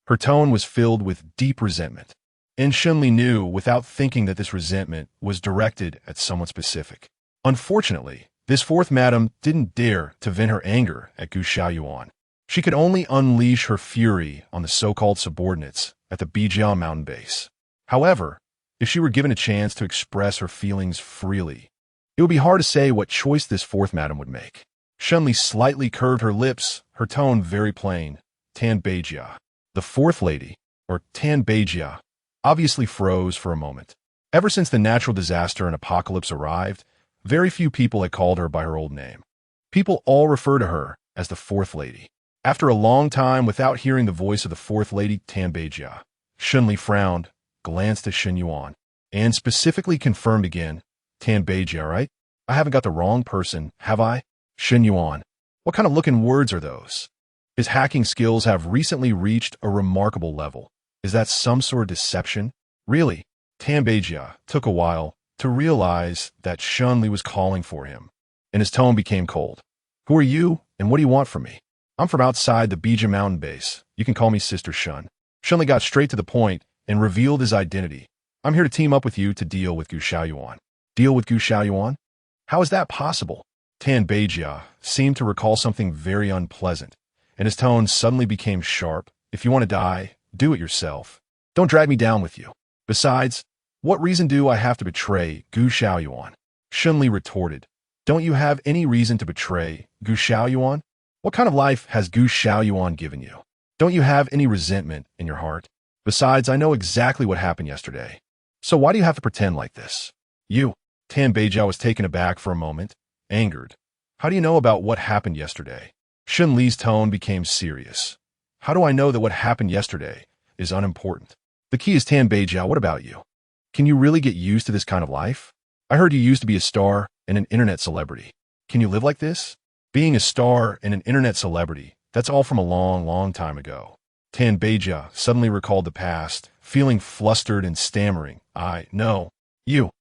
Her tone was filled with deep resentment, and Shen Li knew without thinking that this resentment was directed at someone specific. Unfortunately, this fourth madam didn't dare to vent her anger at Gu Xiaoyuan. She could only unleash her fury on the so-called subordinates at the Bijia Mountain base. However, if she were given a chance to express her feelings freely, it would be hard to say what choice this fourth madam would make. Shen Li slightly curved her lips, her tone very plain. Tan Beijia. The fourth lady, or Tan Beijia, obviously froze for a moment. Ever since the natural disaster and apocalypse arrived, very few people had called her by her old name. People all refer to her as the fourth lady. After a long time without hearing the voice of the fourth lady, Tan Beijia, Shen Li frowned, glanced at Shen Yuan, and specifically confirmed again, Tan Beijia, right? I haven't got the wrong person, have I? Shen Yuan. What kind of looking words are those? His hacking skills have recently reached a remarkable level. Is that some sort of deception? Really? Tan Beijia took a while to realize that Shen Li was calling for him, and his tone became cold. Who are you, and what do you want from me? I'm from outside the Bijia Mountain base. You can call me Sister Shen. Shen Li got straight to the point and revealed his identity. I'm here to team up with you to deal with Gu Xiaoyuan. Deal with Gu Xiaoyuan? How is that possible? Tan Beijia seemed to recall something very unpleasant, and his tone suddenly became sharp. If you want to die, do it yourself. Don't drag me down with you. Besides, what reason do I have to betray Gu Xiaoyuan? Shen Li retorted. Don't you have any reason to betray Gu Xiaoyuan? What kind of life has Gu Xiaoyuan given you? Don't you have any resentment in your heart? Besides, I know exactly what happened yesterday. So why do you have to pretend like this? You. Tan Beijia was taken aback for a moment, angered. How do you know about what happened yesterday? Shen Li's tone became serious. How do I know that what happened yesterday is unimportant? The key is Tan Beijia, what about you? Can you really get used to this kind of life? I heard you used to be a star and an internet celebrity. Can you live like this? Being a star and an internet celebrity, that's all from a long, long time ago. Tan Beijia suddenly recalled the past, feeling flustered and stammering. No. You.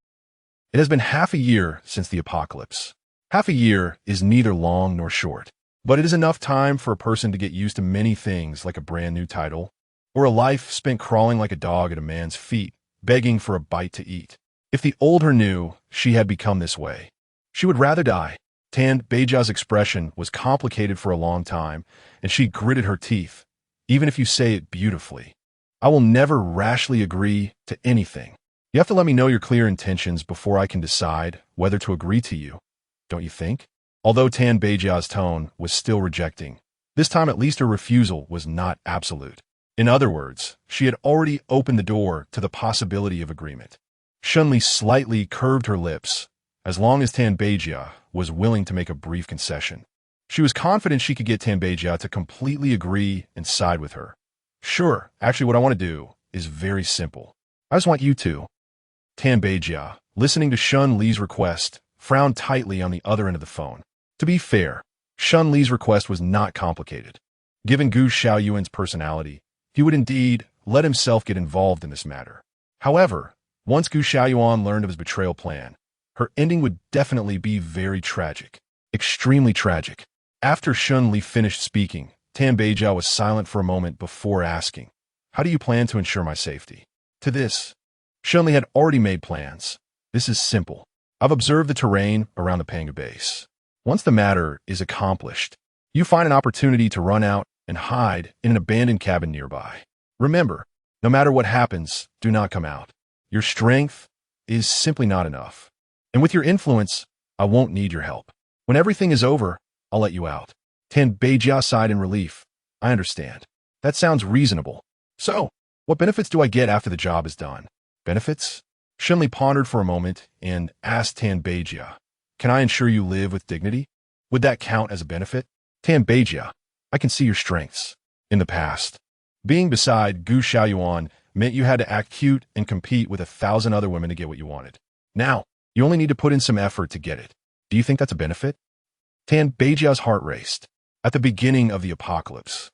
It has been half a year since the apocalypse. Half a year is neither long nor short. But it is enough time for a person to get used to many things like a brand new title, or a life spent crawling like a dog at a man's feet, begging for a bite to eat. If the old her knew she had become this way, she would rather die. Tan Beijia's expression was complicated for a long time, and she gritted her teeth. Even if you say it beautifully, I will never rashly agree to anything. You have to let me know your clear intentions before I can decide whether to agree to you, don't you think? Although Tan Beijia's tone was still rejecting, this time at least her refusal was not absolute. In other words, she had already opened the door to the possibility of agreement. Shen Li slightly curved her lips, as long as Tan Beijia was willing to make a brief concession. She was confident she could get Tan Beijia to completely agree and side with her. Sure, actually what I want to do is very simple. I just want you to. Tan Beijia, listening to Shen Li's request, frowned tightly on the other end of the phone. To be fair, Shen Li's request was not complicated. Given Gu Xiaoyuan's personality, he would indeed let himself get involved in this matter. However, once Gu Xiaoyuan learned of his betrayal plan, her ending would definitely be very tragic. Extremely tragic. After Shen Li finished speaking, Tan Beijia was silent for a moment before asking, "How do you plan to ensure my safety?" To this, Shen Li had already made plans. This is simple. I've observed the terrain around the Panga base. Once the matter is accomplished, you find an opportunity to run out and hide in an abandoned cabin nearby. Remember, no matter what happens, do not come out. Your strength is simply not enough. And with your influence, I won't need your help. When everything is over, I'll let you out. Tan Beijia sighed in relief. I understand. That sounds reasonable. So, what benefits do I get after the job is done? Benefits? Shen Li pondered for a moment and asked Tan Beijia, "Can I ensure you live with dignity? Would that count as a benefit?" Tan Beijia, I can see your strengths. In the past, being beside Gu Xiaoyuan meant you had to act cute and compete with 1,000 other women to get what you wanted. Now, you only need to put in some effort to get it. Do you think that's a benefit? Tan Beijia's heart raced. At the beginning of the apocalypse,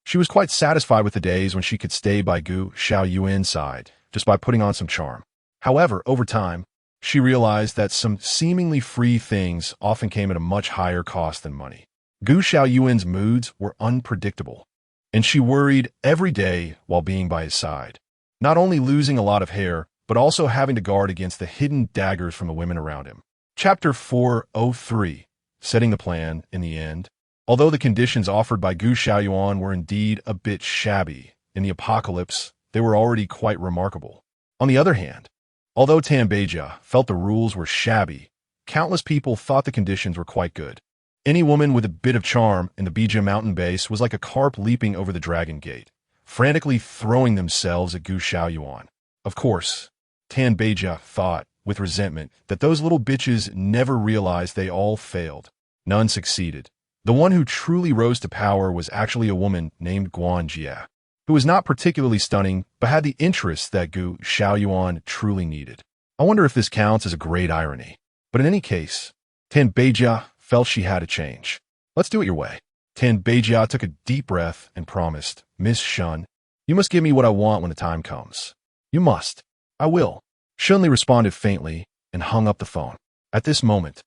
she was quite satisfied with the days when she could stay by Gu Xiaoyuan's side just by putting on some charm. However, over time, she realized that some seemingly free things often came at a much higher cost than money. Gu Xiaoyuan's moods were unpredictable, and she worried every day while being by his side, not only losing a lot of hair, but also having to guard against the hidden daggers from the women around him. Chapter 403, Setting the Plan in the End. Although the conditions offered by Gu Xiaoyuan were indeed a bit shabby, in the apocalypse, they were already quite remarkable. On the other hand, although Tan Beijia felt the rules were shabby, countless people thought the conditions were quite good. Any woman with a bit of charm in the Beijia mountain base was like a carp leaping over the dragon gate, frantically throwing themselves at Gu Xiaoyuan. Of course, Tan Beijia thought, with resentment, that those little bitches never realized they all failed. None succeeded. The one who truly rose to power was actually a woman named Guan Jie, who was not particularly stunning, but had the interests that Gu Xiaoyuan truly needed. I wonder if this counts as a great irony. But in any case, Tan Beijia felt she had to change. Let's do it your way. Tan Beijia took a deep breath and promised, "Miss Shen, you must give me what I want when the time comes." "You must." "I will." Shen Li responded faintly and hung up the phone. At this moment,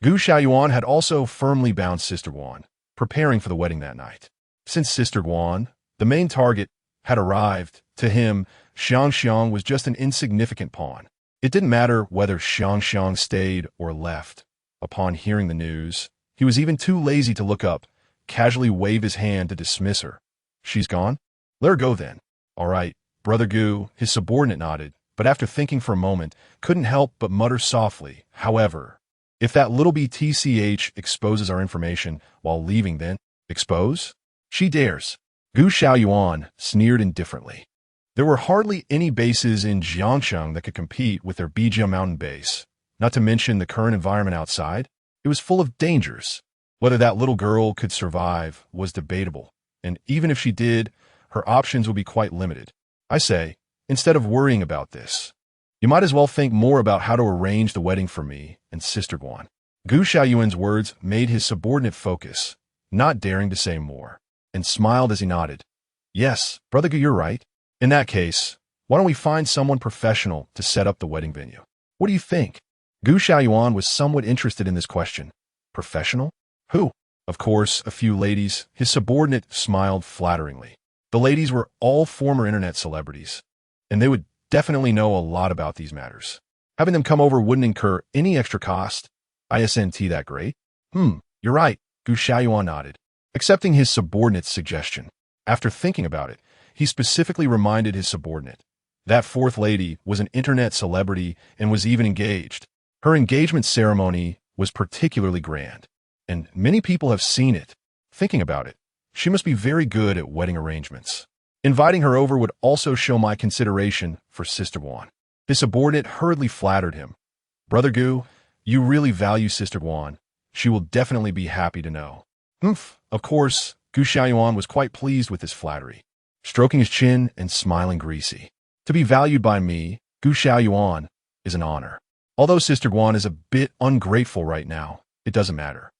Gu Xiaoyuan had also firmly bound Sister Guan, preparing for the wedding that night. Since Sister Guan, the main target, had arrived, to him, Xiang was just an insignificant pawn. It didn't matter whether Xiang stayed or left. Upon hearing the news, he was even too lazy to look up, casually wave his hand to dismiss her. "She's gone? Let her go then." "All right, Brother Gu," his subordinate nodded, but after thinking for a moment, couldn't help but mutter softly, "However, if that little BTCH exposes our information while leaving, then..." "Expose? She dares." Gu Xiaoyuan sneered indifferently. There were hardly any bases in Jiangsheng that could compete with their Beijia mountain base. Not to mention the current environment outside, it was full of dangers. Whether that little girl could survive was debatable, and even if she did, her options would be quite limited. I say, instead of worrying about this, you might as well think more about how to arrange the wedding for me and Sister Guan. Gu Xiaoyuan's words made his subordinate focus, not daring to say more, and smiled as he nodded. "Yes, Brother Gu, you're right. In that case, why don't we find someone professional to set up the wedding venue? What do you think?" Gu Xiaoyuan was somewhat interested in this question. Professional? Who? Of course, a few ladies. His subordinate smiled flatteringly. The ladies were all former internet celebrities, and they would definitely know a lot about these matters. Having them come over wouldn't incur any extra cost. Isn't that great? You're right, Gu Xiaoyuan nodded, accepting his subordinate's suggestion. After thinking about it, he specifically reminded his subordinate. That fourth lady was an internet celebrity and was even engaged. Her engagement ceremony was particularly grand, and many people have seen it. Thinking about it, she must be very good at wedding arrangements. Inviting her over would also show my consideration for Sister Wan. His subordinate hurriedly flattered him. Brother Gu, you really value Sister Wan. She will definitely be happy to know. Of course, Gu Xiaoyuan was quite pleased with this flattery, stroking his chin and smiling greasy. To be valued by me, Gu Xiaoyuan, is an honor. Although Sister Guan is a bit ungrateful right now, it doesn't matter.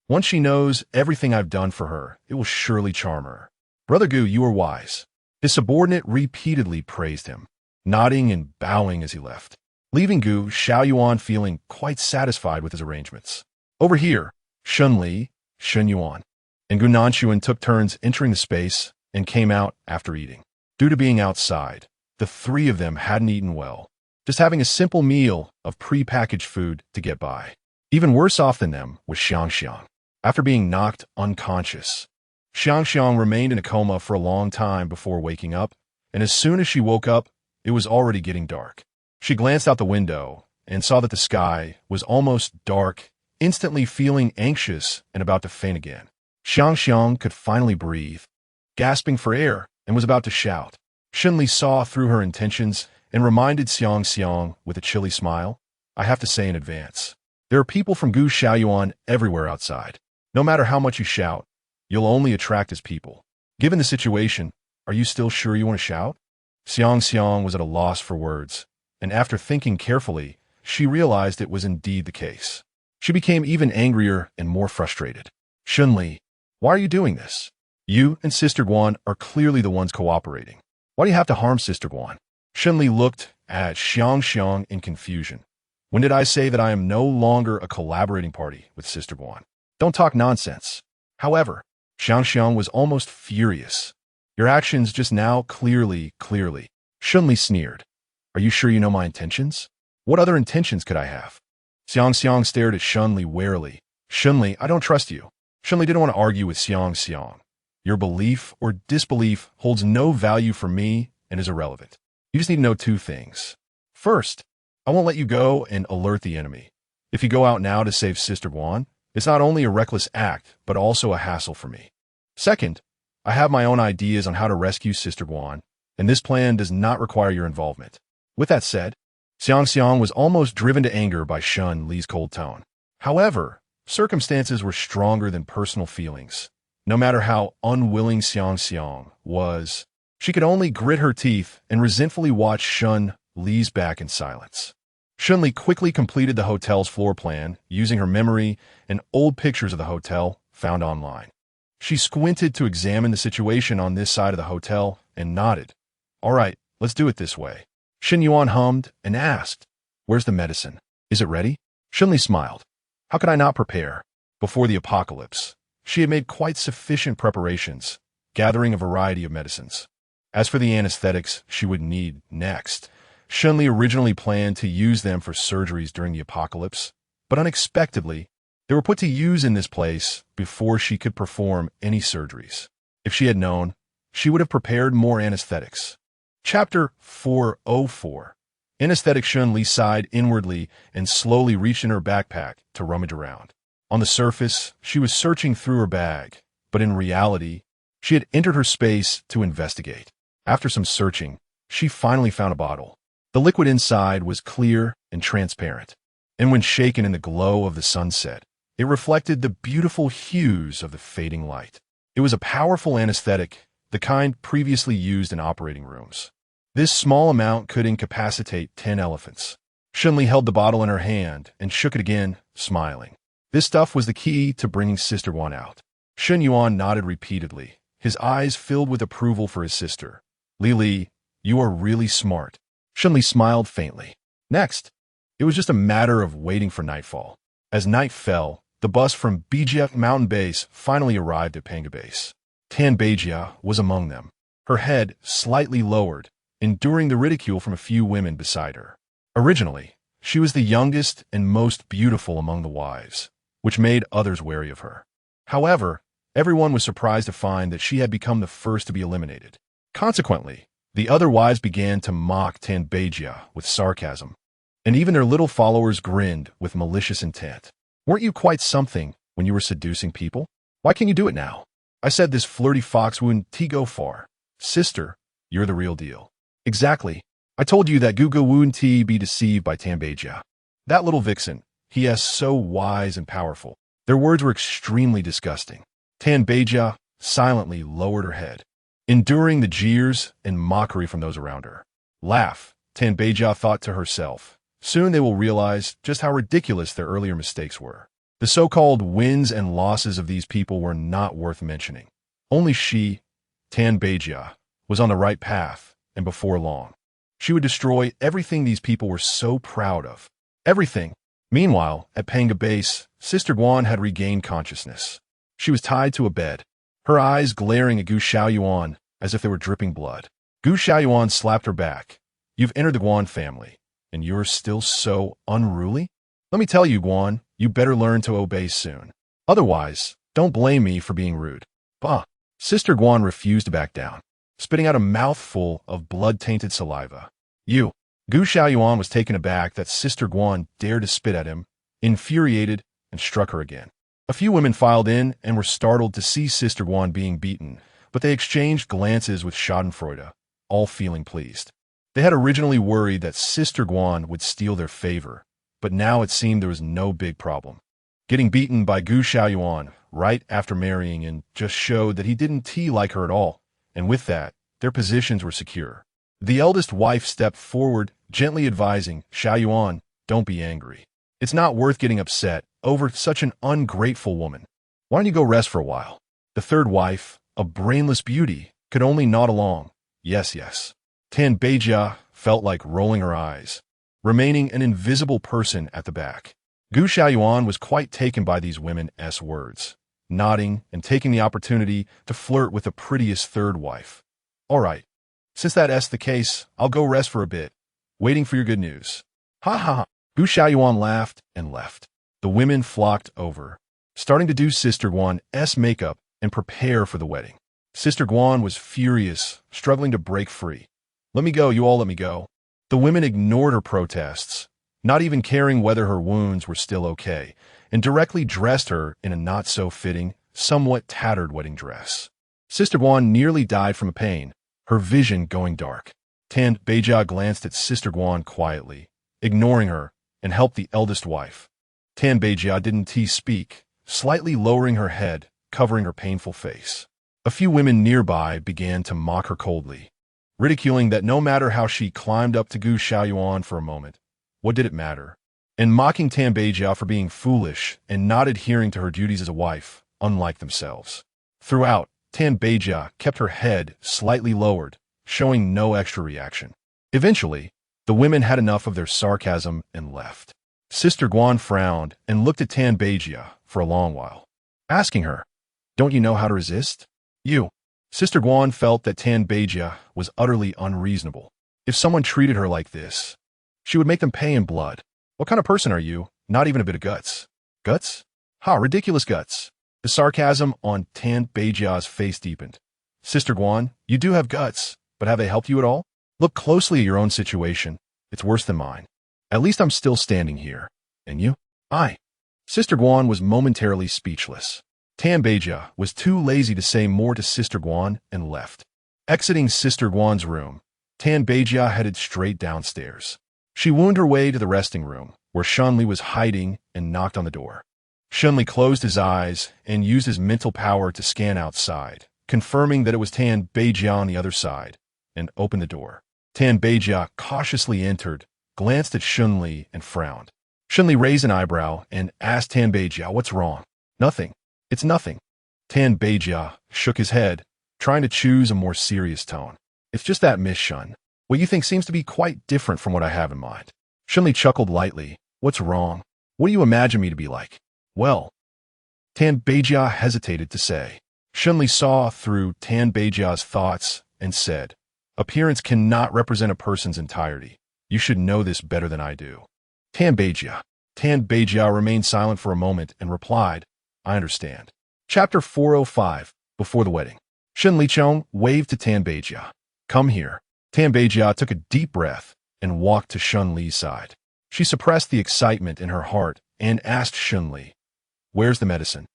Once she knows everything I've done for her, it will surely charm her. Brother Gu, you are wise. His subordinate repeatedly praised him, nodding and bowing as he left, leaving Gu Xiaoyuan feeling quite satisfied with his arrangements. Over here, Shen Li, Shen Yuan, and Gu Nanshuan took turns entering the space and came out after eating. Due to being outside, the three of them hadn't eaten well, just having a simple meal of pre-packaged food to get by. Even worse off than them was Xiang. After being knocked unconscious, Xiang remained in a coma for a long time before waking up, and as soon as she woke up, it was already getting dark. She glanced out the window and saw that the sky was almost dark, instantly feeling anxious and about to faint again. Xiang could finally breathe, gasping for air, and was about to shout. Shen Li saw through her intentions and reminded Xiang with a chilly smile, I have to say in advance, there are people from Gu Xiaoyuan everywhere outside. No matter how much you shout, you'll only attract his people. Given the situation, are you still sure you want to shout? Xiang was at a loss for words, and after thinking carefully, she realized it was indeed the case. She became even angrier and more frustrated. Shen Li, why are you doing this? You and Sister Guan are clearly the ones cooperating. Why do you have to harm Sister Guan? Shen Li looked at Xiang in confusion. When did I say that I am no longer a collaborating party with Sister Guan? Don't talk nonsense. However, Xiang was almost furious. Your actions just now clearly. Shen Li sneered. Are you sure you know my intentions? What other intentions could I have? Xiang stared at Shen Li warily. Shen Li, I don't trust you. Shen Li didn't want to argue with Xiang. Your belief or disbelief holds no value for me and is irrelevant. You just need to know two things. First, I won't let you go and alert the enemy. If you go out now to save Sister Guan, it's not only a reckless act, but also a hassle for me. Second, I have my own ideas on how to rescue Sister Guan, and this plan does not require your involvement. With that said, Xiang was almost driven to anger by Shen Li's cold tone. However, circumstances were stronger than personal feelings. No matter how unwilling Xiang was, she could only grit her teeth and resentfully watch Shen Li's back in silence. Shen Li quickly completed the hotel's floor plan using her memory and old pictures of the hotel found online. She squinted to examine the situation on this side of the hotel and nodded. All right, let's do it this way. Shen Yuan hummed and asked, where's the medicine? Is it ready? Shen Li smiled. How could I not prepare? Before the apocalypse, she had made quite sufficient preparations, gathering a variety of medicines. As for the anesthetics she would need next, Shen Li originally planned to use them for surgeries during the apocalypse, but unexpectedly, they were put to use in this place before she could perform any surgeries. If she had known, she would have prepared more anesthetics. Chapter 404. Anesthetic. Shen Li sighed inwardly and slowly reached in her backpack to rummage around. On the surface, she was searching through her bag, but in reality, she had entered her space to investigate. After some searching, she finally found a bottle. The liquid inside was clear and transparent, and when shaken in the glow of the sunset, it reflected the beautiful hues of the fading light. It was a powerful anesthetic, the kind previously used in operating rooms. This small amount could incapacitate 10 elephants. Shen Li held the bottle in her hand and shook it again, smiling. This stuff was the key to bringing Sister Wan out. Shen Yuan nodded repeatedly, his eyes filled with approval for his sister. Li, you are really smart. Shen Li smiled faintly. Next, it was just a matter of waiting for nightfall. As night fell, the bus from Bijia Mountain Base finally arrived at Panga Base. Tan Beijia was among them, her head slightly lowered, enduring the ridicule from a few women beside her. Originally, she was the youngest and most beautiful among the wives, which made others wary of her. However, everyone was surprised to find that she had become the first to be eliminated. Consequently, the other wives began to mock Tan Beijia with sarcasm. and even their little followers grinned with malicious intent. Weren't you quite something when you were seducing people? Why can't you do it now? I said this flirty fox wouldn't go far. Sister, you're the real deal. Exactly. I told you that Gugu wouldn't be deceived by Tanbeja. That little vixen, he is so wise and powerful. Their words were extremely disgusting. Tanbeja silently lowered her head, enduring the jeers and mockery from those around her. Laugh, Tanbeja thought to herself. Soon they will realize just how ridiculous their earlier mistakes were. The so-called wins and losses of these people were not worth mentioning. Only she, Tanbeja, was on the right path, and before long, she would destroy everything these people were so proud of. Everything. Meanwhile, at Panga Base, Sister Guan had regained consciousness. She was tied to a bed, her eyes glaring at Gu Xiaoyuan as if they were dripping blood. Gu Xiaoyuan slapped her back. You've entered the Guan family, and you're still so unruly? Let me tell you, Guan, you better learn to obey soon. Otherwise, don't blame me for being rude. Bah! Sister Guan refused to back down, spitting out a mouthful of blood-tainted saliva. You! Gu Xiaoyuan was taken aback that Sister Guan dared to spit at him, infuriated, and struck her again. A few women filed in and were startled to see Sister Guan being beaten, but they exchanged glances with Schadenfreude, all feeling pleased. They had originally worried that Sister Guan would steal their favor, but now it seemed there was no big problem. Getting beaten by Gu Xiaoyuan right after marrying and just showed that he didn't like her at all, and with that, their positions were secure. The eldest wife stepped forward, gently advising, Xiaoyuan, don't be angry. It's not worth getting upset over such an ungrateful woman. Why don't you go rest for a while? The third wife, a brainless beauty, could only nod along. Yes, yes. Tanbeja felt like rolling her eyes, remaining an invisible person at the back. Gu Xiaoyuan was quite taken by these women's words, nodding and taking the opportunity to flirt with the prettiest third wife. All right, since that's the case, I'll go rest for a bit, waiting for your good news. Ha ha ha. Gu Xiaoyuan laughed and left. The women flocked over, starting to do Sister Guan's makeup and prepare for the wedding. Sister Guan was furious, struggling to break free. Let me go, you all let me go. The women ignored her protests, not even caring whether her wounds were still okay, and directly dressed her in a not-so-fitting, somewhat tattered wedding dress. Sister Guan nearly died from pain, her vision going dark. Tanbeja glanced at Sister Guan quietly, ignoring her, and helped the eldest wife. Tanbeja didn't speak, slightly lowering her head, covering her painful face. A few women nearby began to mock her coldly, ridiculing that no matter how she climbed up to Gu Xiaoyuan for a moment, what did it matter? And mocking Tanbeja for being foolish and not adhering to her duties as a wife, unlike themselves. Throughout, Tanbeja kept her head slightly lowered, showing no extra reaction. Eventually, the women had enough of their sarcasm and left. Sister Guan frowned and looked at Tanbeja for a long while, asking her, don't you know how to resist? You. Sister Guan felt that Tanbeja was utterly unreasonable. If someone treated her like this, she would make them pay in blood. What kind of person are you? Not even a bit of guts. Guts? Ha, ridiculous guts. The sarcasm on Tanbeja's face deepened. Sister Guan, you do have guts, but have they helped you at all? Look closely at your own situation. It's worse than mine. At least I'm still standing here. And you? I. Sister Guan was momentarily speechless. Tanbeja was too lazy to say more to Sister Guan and left. Exiting Sister Guan's room, Tanbeja headed straight downstairs. She wound her way to the resting room, where Shen Li was hiding, and knocked on the door. Shen Li closed his eyes and used his mental power to scan outside, confirming that it was Tanbeja on the other side, and opened the door. Tanbeja cautiously entered, glanced at Shen Li, and frowned. Shen Li raised an eyebrow and asked Tanbeja, what's wrong? Nothing. It's nothing. Tanbeja shook his head, trying to choose a more serious tone. It's just that, Miss Shen. What you think seems to be quite different from what I have in mind. Shen Li chuckled lightly. What's wrong? What do you imagine me to be like? Well, Tanbeja hesitated to say. Shen Li saw through Tanbeja's thoughts and said, appearance cannot represent a person's entirety. You should know this better than I do. Tanbeja remained silent for a moment and replied, I understand. Chapter 405, Before the Wedding. Shen Lichong waved to Tanbeja. Come here. Tanbeja took a deep breath and walked to Shen Li's side. She suppressed the excitement in her heart and asked Shen Li, "Where's the medicine?"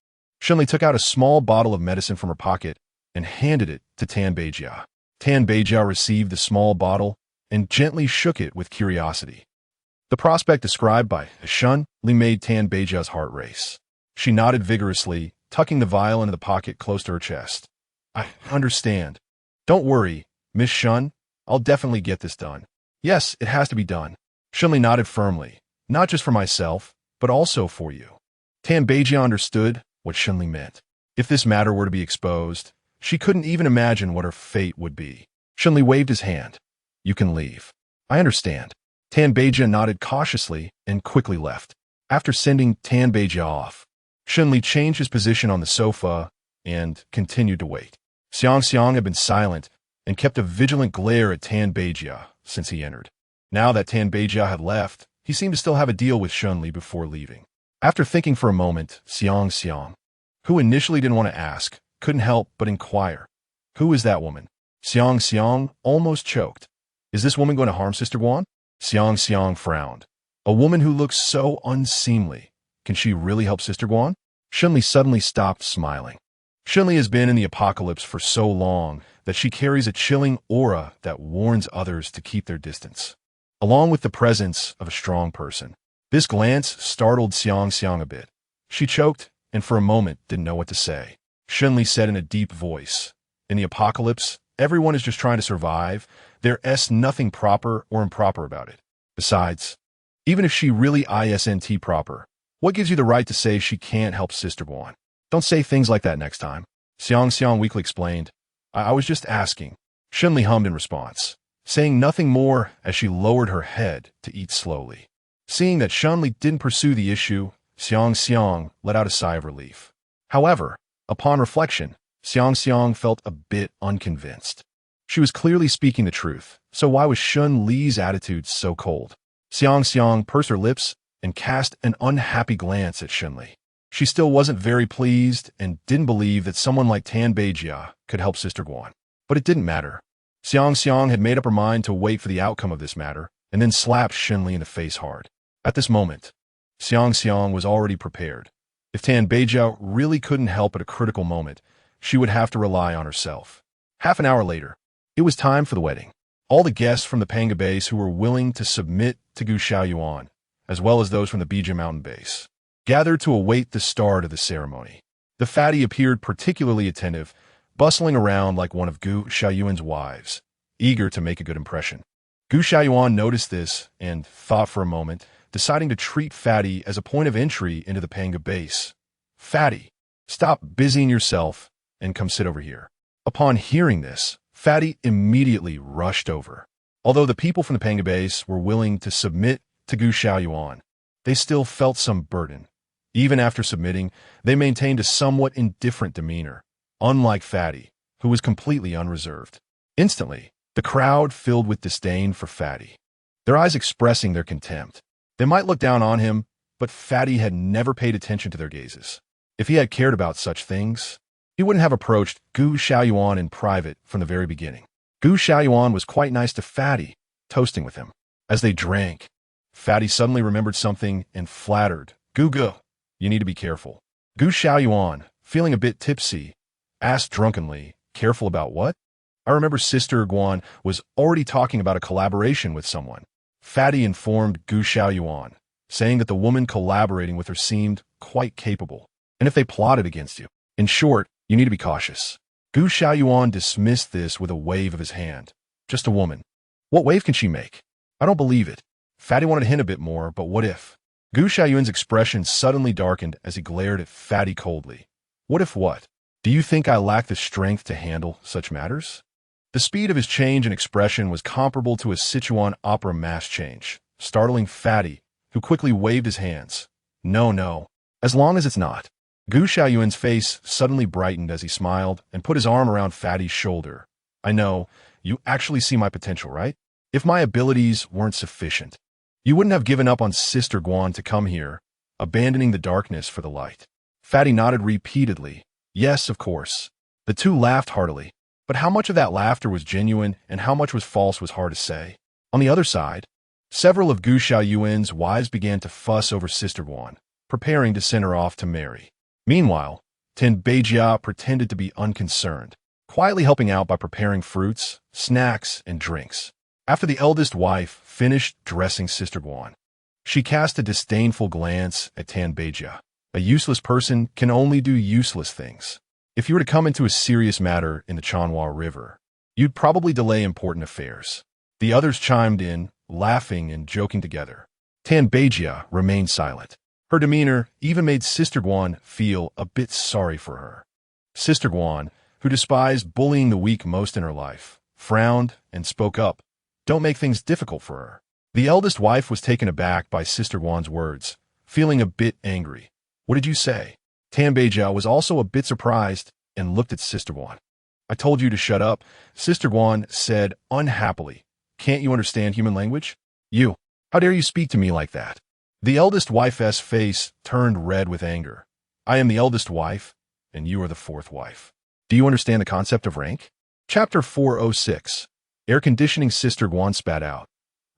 Shen Li took out a small bottle of medicine from her pocket and handed it to Tan Beijia. Tan Beijia received the small bottle and gently shook it with curiosity. The prospect described by Shen Li made Tan Beijia's heart race. She nodded vigorously, tucking the vial into the pocket close to her chest. "I understand. Don't worry, Miss Shen. I'll definitely get this done." "Yes, it has to be done." Shen Li nodded firmly. "Not just for myself, but also for you." Tan Beijia understood what Shen Li meant. If this matter were to be exposed, she couldn't even imagine what her fate would be. Shen Li waved his hand. "You can leave." "I understand." Tan Beijia nodded cautiously and quickly left. After sending Tan Beijia off, Shen Li changed his position on the sofa and continued to wait. Xiang had been silent and kept a vigilant glare at Tan Beijia since he entered. Now that Tan Beijia had left, he seemed to still have a deal with Shen Li before leaving. After thinking for a moment, Xiang, who initially didn't want to ask, couldn't help but inquire, "Who is that woman?" Xiang almost choked. "Is this woman going to harm Sister Guan?" Xiang frowned. "A woman who looks so unseemly. Can she really help Sister Guan?" Shen Li suddenly stopped smiling. Shen Li has been in the apocalypse for so long that she carries a chilling aura that warns others to keep their distance, along with the presence of a strong person. This glance startled Xiang a bit. She choked and for a moment didn't know what to say. Shen Li said in a deep voice, "In the apocalypse, everyone is just trying to survive. There's nothing proper or improper about it. Besides, even if she really isn't proper, what gives you the right to say she can't help Sister Guan? Don't say things like that next time." Xiang weakly explained, I was just asking." Shen Li hummed in response, saying nothing more as she lowered her head to eat slowly. Seeing that Shen Li didn't pursue the issue, Xiang let out a sigh of relief. However, upon reflection, Xiang felt a bit unconvinced. She was clearly speaking the truth, so why was Shen Li's attitude so cold? Xiang pursed her lips and cast an unhappy glance at Shen Li. She still wasn't very pleased and didn't believe that someone like Tan Beijia could help Sister Guan. But it didn't matter. Xiang had made up her mind to wait for the outcome of this matter and then slapped Shen Li in the face hard. At this moment, Xiang was already prepared. If Tan Beijia really couldn't help at a critical moment, she would have to rely on herself. Half an hour later, it was time for the wedding. All the guests from the Panga base who were willing to submit to Gu Xiaoyuan, as well as those from the Bija mountain base, gathered to await the start of the ceremony. The fatty appeared particularly attentive, bustling around like one of Gu Xiaoyuan's wives, eager to make a good impression. Gu Xiaoyuan noticed this and thought for a moment, deciding to treat Fatty as a point of entry into the Panga base. "Fatty, stop busying yourself and come sit over here." Upon hearing this, Fatty immediately rushed over. Although the people from the Panga base were willing to submit to Gu Xiaoyuan, they still felt some burden. Even after submitting, they maintained a somewhat indifferent demeanor, unlike Fatty, who was completely unreserved. Instantly, the crowd filled with disdain for Fatty, their eyes expressing their contempt. They might look down on him, but Fatty had never paid attention to their gazes. If he had cared about such things, he wouldn't have approached Gu Xiaoyuan in private from the very beginning. Gu Xiaoyuan was quite nice to Fatty, toasting with him. As they drank, Fatty suddenly remembered something and flattered, Gu, you need to be careful." Gu Xiaoyuan, feeling a bit tipsy, asked drunkenly, "Careful about what?" "I remember Sister Guan was already talking about a collaboration with someone." Fatty informed Gu Xiaoyuan, saying that the woman collaborating with her seemed quite capable, and if they plotted against you. In short, you need to be cautious. Gu Xiaoyuan dismissed this with a wave of his hand. "Just a woman. What wave can she make? I don't believe it." Fatty wanted to hint a bit more, but what if? Gu Xiaoyuan's expression suddenly darkened as he glared at Fatty coldly. "What if what? Do you think I lack the strength to handle such matters?" The speed of his change in expression was comparable to a Sichuan opera mass change, startling Fatty, who quickly waved his hands. No, as long as it's not." Gu Xiaoyuan's face suddenly brightened as he smiled and put his arm around Fatty's shoulder. "I know, you actually see my potential, right? If my abilities weren't sufficient, you wouldn't have given up on Sister Guan to come here, abandoning the darkness for the light." Fatty nodded repeatedly. Yes, of course. The two laughed heartily, but how much of that laughter was genuine and how much was false was hard to say. On the other side, Several of Gu Xiaoyuan's wives began to fuss over Sister Guan, preparing to send her off to marry. Meanwhile, Tan Beijia pretended to be unconcerned, quietly helping out by preparing fruits, snacks, and drinks. After the eldest wife finished dressing Sister Guan, she cast a disdainful glance at Tan Beijia. A useless person can only do useless things. If you were to come into a serious matter in the Chanhua River, you'd probably delay important affairs. The others chimed in, laughing and joking together. Tan Beijia remained silent. Her demeanor even made Sister Guan feel a bit sorry for her. Sister Guan, who despised bullying the weak most in her life, frowned and spoke up. Don't make things difficult for her. The eldest wife was taken aback by Sister Guan's words, feeling a bit angry. What did you say? Tan Beijia was also a bit surprised and looked at Sister Guan. I told you to shut up, Sister Guan said unhappily. Can't you understand human language? You, how dare you speak to me like that? The eldest wife's face turned red with anger. I am the eldest wife, and you are the fourth wife. Do you understand the concept of rank? Chapter 406. Air conditioning. Sister Guan spat out.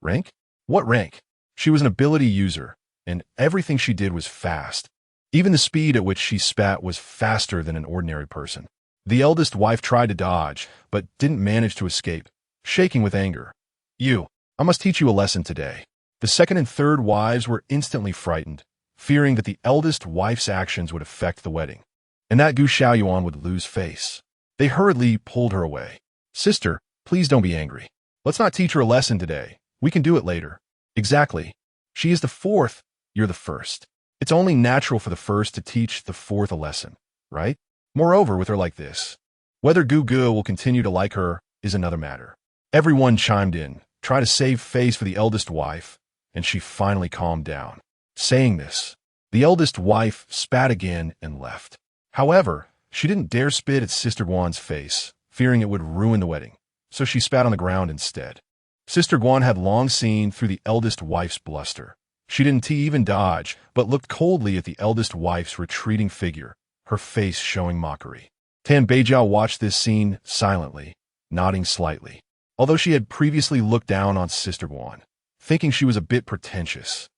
Rank? What rank? She was an ability user, and everything she did was fast. Even the speed at which she spat was faster than an ordinary person. The eldest wife tried to dodge, but didn't manage to escape, shaking with anger. You, I must teach you a lesson today. The second and third wives were instantly frightened, fearing that the eldest wife's actions would affect the wedding, and that Gu Xiaoyuan would lose face. They hurriedly pulled her away. Sister, please don't be angry. Let's not teach her a lesson today. We can do it later. Exactly. She is the fourth, you're the first. It's only natural for the first to teach the fourth a lesson, right? Moreover, with her like this, whether Gu will continue to like her is another matter. Everyone chimed in, trying to save face for the eldest wife, and she finally calmed down. Saying this, the eldest wife spat again and left. However, she didn't dare spit at Sister Guan's face, fearing it would ruin the wedding, so she spat on the ground instead. Sister Guan had long seen through the eldest wife's bluster. She didn't even dodge, but looked coldly at the eldest wife's retreating figure, her face showing mockery. Tan Beijia watched this scene silently, nodding slightly, although she had previously looked down on Sister Guan, thinking she was a bit pretentious.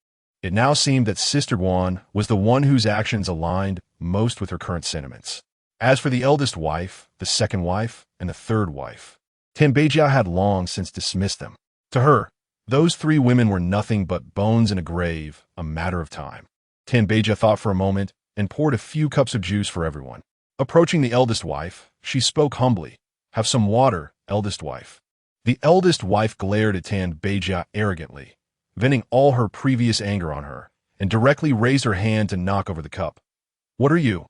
It now seemed that Sister Guan was the one whose actions aligned most with her current sentiments. As for the eldest wife, the second wife, and the third wife, Tan Beijia had long since dismissed them. To her, those three women were nothing but bones in a grave, a matter of time. Tan Beijia thought for a moment and poured a few cups of juice for everyone. Approaching the eldest wife, she spoke humbly. Have some water, eldest wife. The eldest wife glared at Tan Beijia arrogantly, venting all her previous anger on her, and directly raised her hand to knock over the cup. What are you?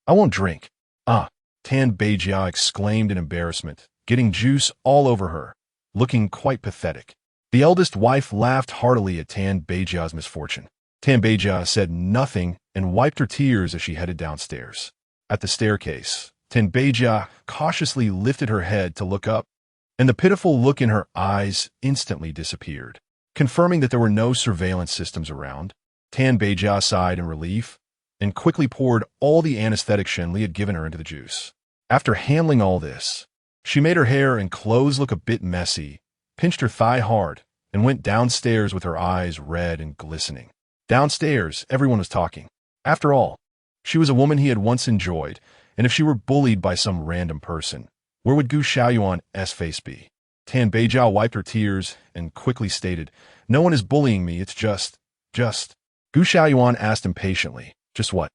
I won't drink. Ah, Tan Beijia exclaimed in embarrassment, getting juice all over her, looking quite pathetic. The eldest wife laughed heartily at Tan Beijia's misfortune. Tan Beijia said nothing and wiped her tears as she headed downstairs. At the staircase, Tan Beijia cautiously lifted her head to look up, and the pitiful look in her eyes instantly disappeared. Confirming that there were no surveillance systems around, Tan Beijia sighed in relief and quickly poured all the anesthetic Shen Li had given her into the juice. After handling all this, she made her hair and clothes look a bit messy, pinched her thigh hard, and went downstairs with her eyes red and glistening. Downstairs, everyone was talking. After all, she was a woman he had once enjoyed, and if she were bullied by some random person, where would Gu Xiaoyuan's face be? Tan Beijia wiped her tears and quickly stated, No one is bullying me, it's just. Gu Xiaoyuan asked impatiently, Just what?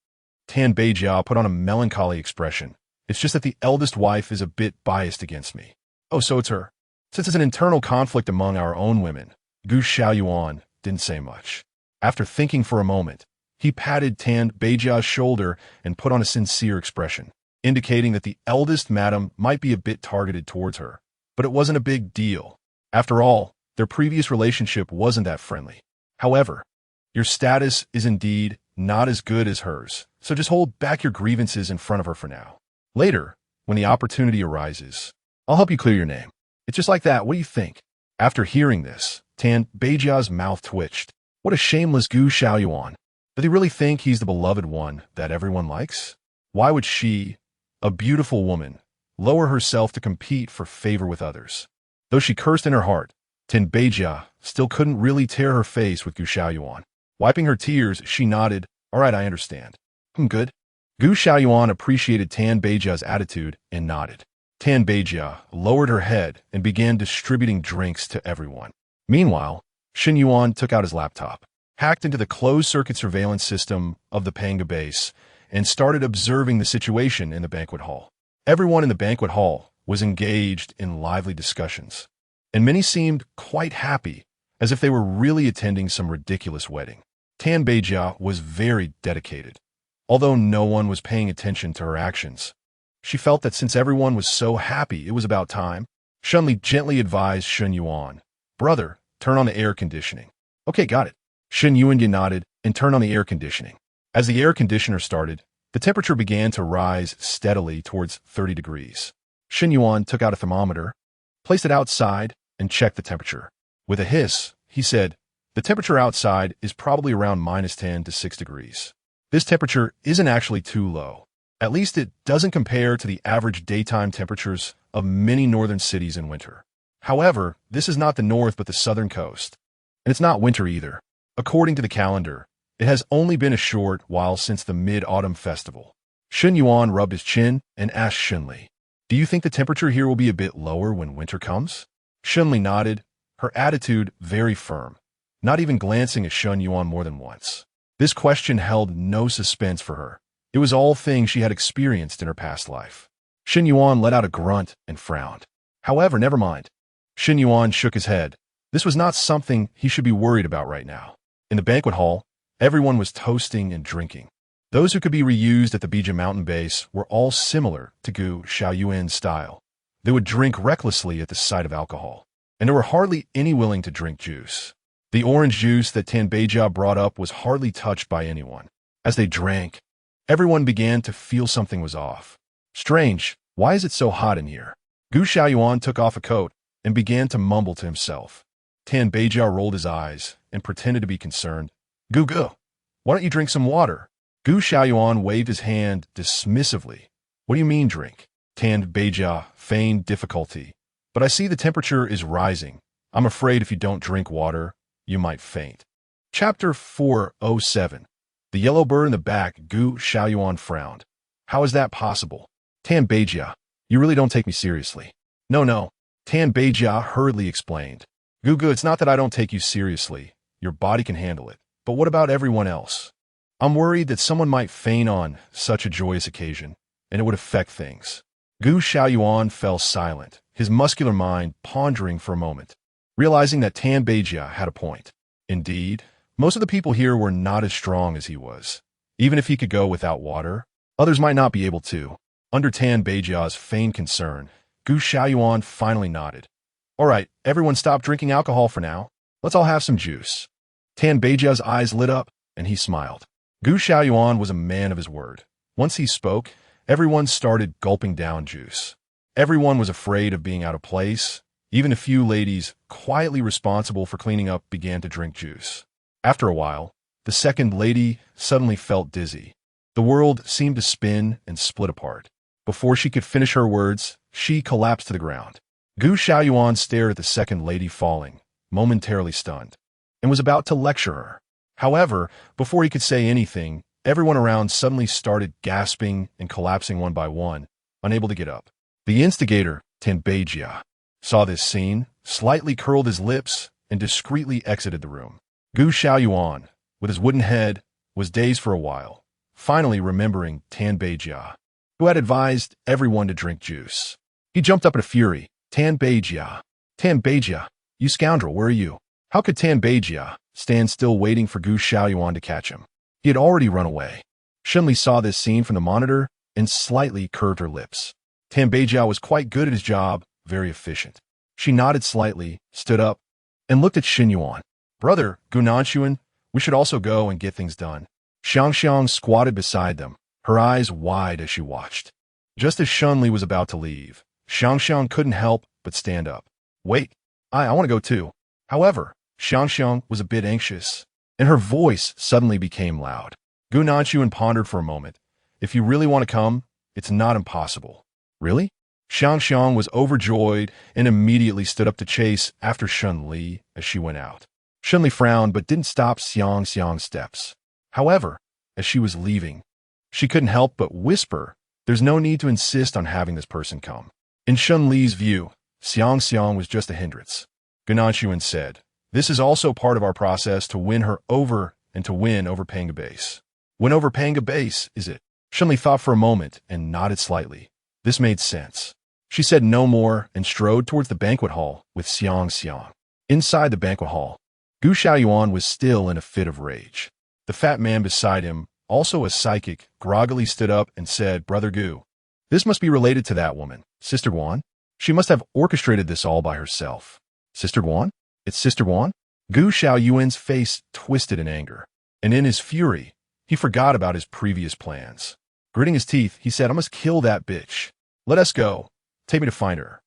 Tan Beijia put on a melancholy expression. It's just that the eldest wife is a bit biased against me. Oh, so it's her. Since it's an internal conflict among our own women, Gu Xiaoyuan didn't say much. After thinking for a moment, he patted Tan Beijia's shoulder and put on a sincere expression, indicating that the eldest madam might be a bit targeted towards her. But it wasn't a big deal. After all, their previous relationship wasn't that friendly. However, your status is indeed not as good as hers, so just hold back your grievances in front of her for now. Later, when the opportunity arises, I'll help you clear your name. It's just like that, what do you think? After hearing this, Tan Beijia's mouth twitched. What a shameless Gu Xiaoyuan. Did he really think he's the beloved one that everyone likes? Why would she, a beautiful woman, lower herself to compete for favor with others? Though she cursed in her heart, Tin Beijia still couldn't really tear her face with Gu Xiaoyuan. Wiping her tears, she nodded. All right, I understand. Good. Gu Xiaoyuan appreciated Tan Beijia's attitude and nodded. Tan Beijia lowered her head and began distributing drinks to everyone. Meanwhile, Shen Yuan took out his laptop, hacked into the closed-circuit surveillance system of the Panga base, and started observing the situation in the banquet hall. Everyone in the banquet hall was engaged in lively discussions, and many seemed quite happy, as if they were really attending some ridiculous wedding. Tan Beijia was very dedicated. Although no one was paying attention to her actions, she felt that since everyone was so happy, it was about time. Shen Li gently advised Shen Yuan, "Brother, turn on the air conditioning." "Okay, got it." Shen Yuan nodded and turned on the air conditioning. As the air conditioner started, the temperature began to rise steadily towards 30 degrees. Shen Yuan took out a thermometer, placed it outside, and checked the temperature. With a hiss, he said, "The temperature outside is probably around -10 to 6 degrees. This temperature isn't actually too low. At least it doesn't compare to the average daytime temperatures of many northern cities in winter. However, this is not the north but the southern coast, and it's not winter either. According to the calendar, it has only been a short while since the Mid-Autumn Festival." Shen Yuan rubbed his chin and asked Shen Li, "Do you think the temperature here will be a bit lower when winter comes?" Shen Li nodded, her attitude very firm, not even glancing at Shen Yuan more than once. This question held no suspense for her. It was all things she had experienced in her past life. Shen Yuan let out a grunt and frowned. However, never mind. Shen Yuan shook his head. This was not something he should be worried about right now. In the banquet hall, everyone was toasting and drinking. Those who could be reused at the Bija mountain base were all similar to Gu Xiaoyuan's style. They would drink recklessly at the sight of alcohol, and there were hardly any willing to drink juice. The orange juice that Tan Beijia brought up was hardly touched by anyone. As they drank, everyone began to feel something was off. Strange, why is it so hot in here? Gu Xiaoyuan took off a coat and began to mumble to himself. Tan Beijia rolled his eyes and pretended to be concerned. Gu, why don't you drink some water?" Gu Xiaoyuan waved his hand dismissively. "What do you mean drink?" Tan Beijia feigned difficulty. "But I see the temperature is rising. I'm afraid if you don't drink water, you might faint." Chapter 407. The yellow bird in the back. Gu Xiaoyuan frowned. "How is that possible?" Tan Beijia, "You really don't take me seriously." No. Tan Beijia hurriedly explained. Gu, it's not that I don't take you seriously. Your body can handle it. But what about everyone else? I'm worried that someone might faint on such a joyous occasion, and it would affect things. Gu Xiaoyuan fell silent, his muscular mind pondering for a moment, realizing that Tan Beijia had a point. Indeed, most of the people here were not as strong as he was. Even if he could go without water, others might not be able to. Under Tan Beijia's feigned concern, Gu Xiaoyuan finally nodded. "All right, everyone stop drinking alcohol for now. Let's all have some juice." Tan Beijia's eyes lit up, and he smiled. Gu Xiaoyuan was a man of his word. Once he spoke, everyone started gulping down juice. Everyone was afraid of being out of place. Even a few ladies, quietly responsible for cleaning up, began to drink juice. After a while, the second lady suddenly felt dizzy. The world seemed to spin and split apart. Before she could finish her words, she collapsed to the ground. Gu Xiaoyuan stared at the second lady falling, momentarily stunned, and was about to lecture her. However, before he could say anything, everyone around suddenly started gasping and collapsing one by one, unable to get up. The instigator, Tan Beijia, saw this scene, slightly curled his lips, and discreetly exited the room. Gu Xiaoyuan, with his wooden head, was dazed for a while, finally remembering Tan Beijia, who had advised everyone to drink juice. He jumped up in a fury. Tan Beijia, you scoundrel, where are you?" How could Tan Beijia stand still waiting for Gu Xiaoyuan to catch him? He had already run away. Shen Li saw this scene from the monitor and slightly curved her lips. Tan Beijia was quite good at his job, very efficient. She nodded slightly, stood up, and looked at Shen Yuan. "Brother, Gu Nanshuan, we should also go and get things done." Xiangxiang squatted beside them, her eyes wide as she watched. Just as Shen Li was about to leave, Xiangxiang couldn't help but stand up. "Wait, I want to go too." However, Xiangxiang was a bit anxious, and her voice suddenly became loud. Gu Nanshuan pondered for a moment. "If you really want to come, it's not impossible." "Really?" Xiang was overjoyed and immediately stood up to chase after Shen Li as she went out. Shen Li frowned but didn't stop Xiang's steps. However, as she was leaving, she couldn't help but whisper, "There's no need to insist on having this person come." In Shen Li's view, Xiang was just a hindrance. Gao Minguan said, "This is also part of our process to win her over and to win overpaying a base." "Win overpaying a base, is it?" Shen Li thought for a moment and nodded slightly. This made sense. She said no more and strode towards the banquet hall with Xiang. Inside the banquet hall, Gao Minguan was still in a fit of rage. The fat man beside him, also a psychic, groggily stood up and said, "Brother Gao, this must be related to that woman, Sister Guan. She must have orchestrated this all by herself." "Sister Guan? It's Sister Guan?" Gao Minguan's face twisted in anger, and in his fury, he forgot about his previous plans. Gritting his teeth, he said, "I must kill that bitch. Let us go. Take me to find her."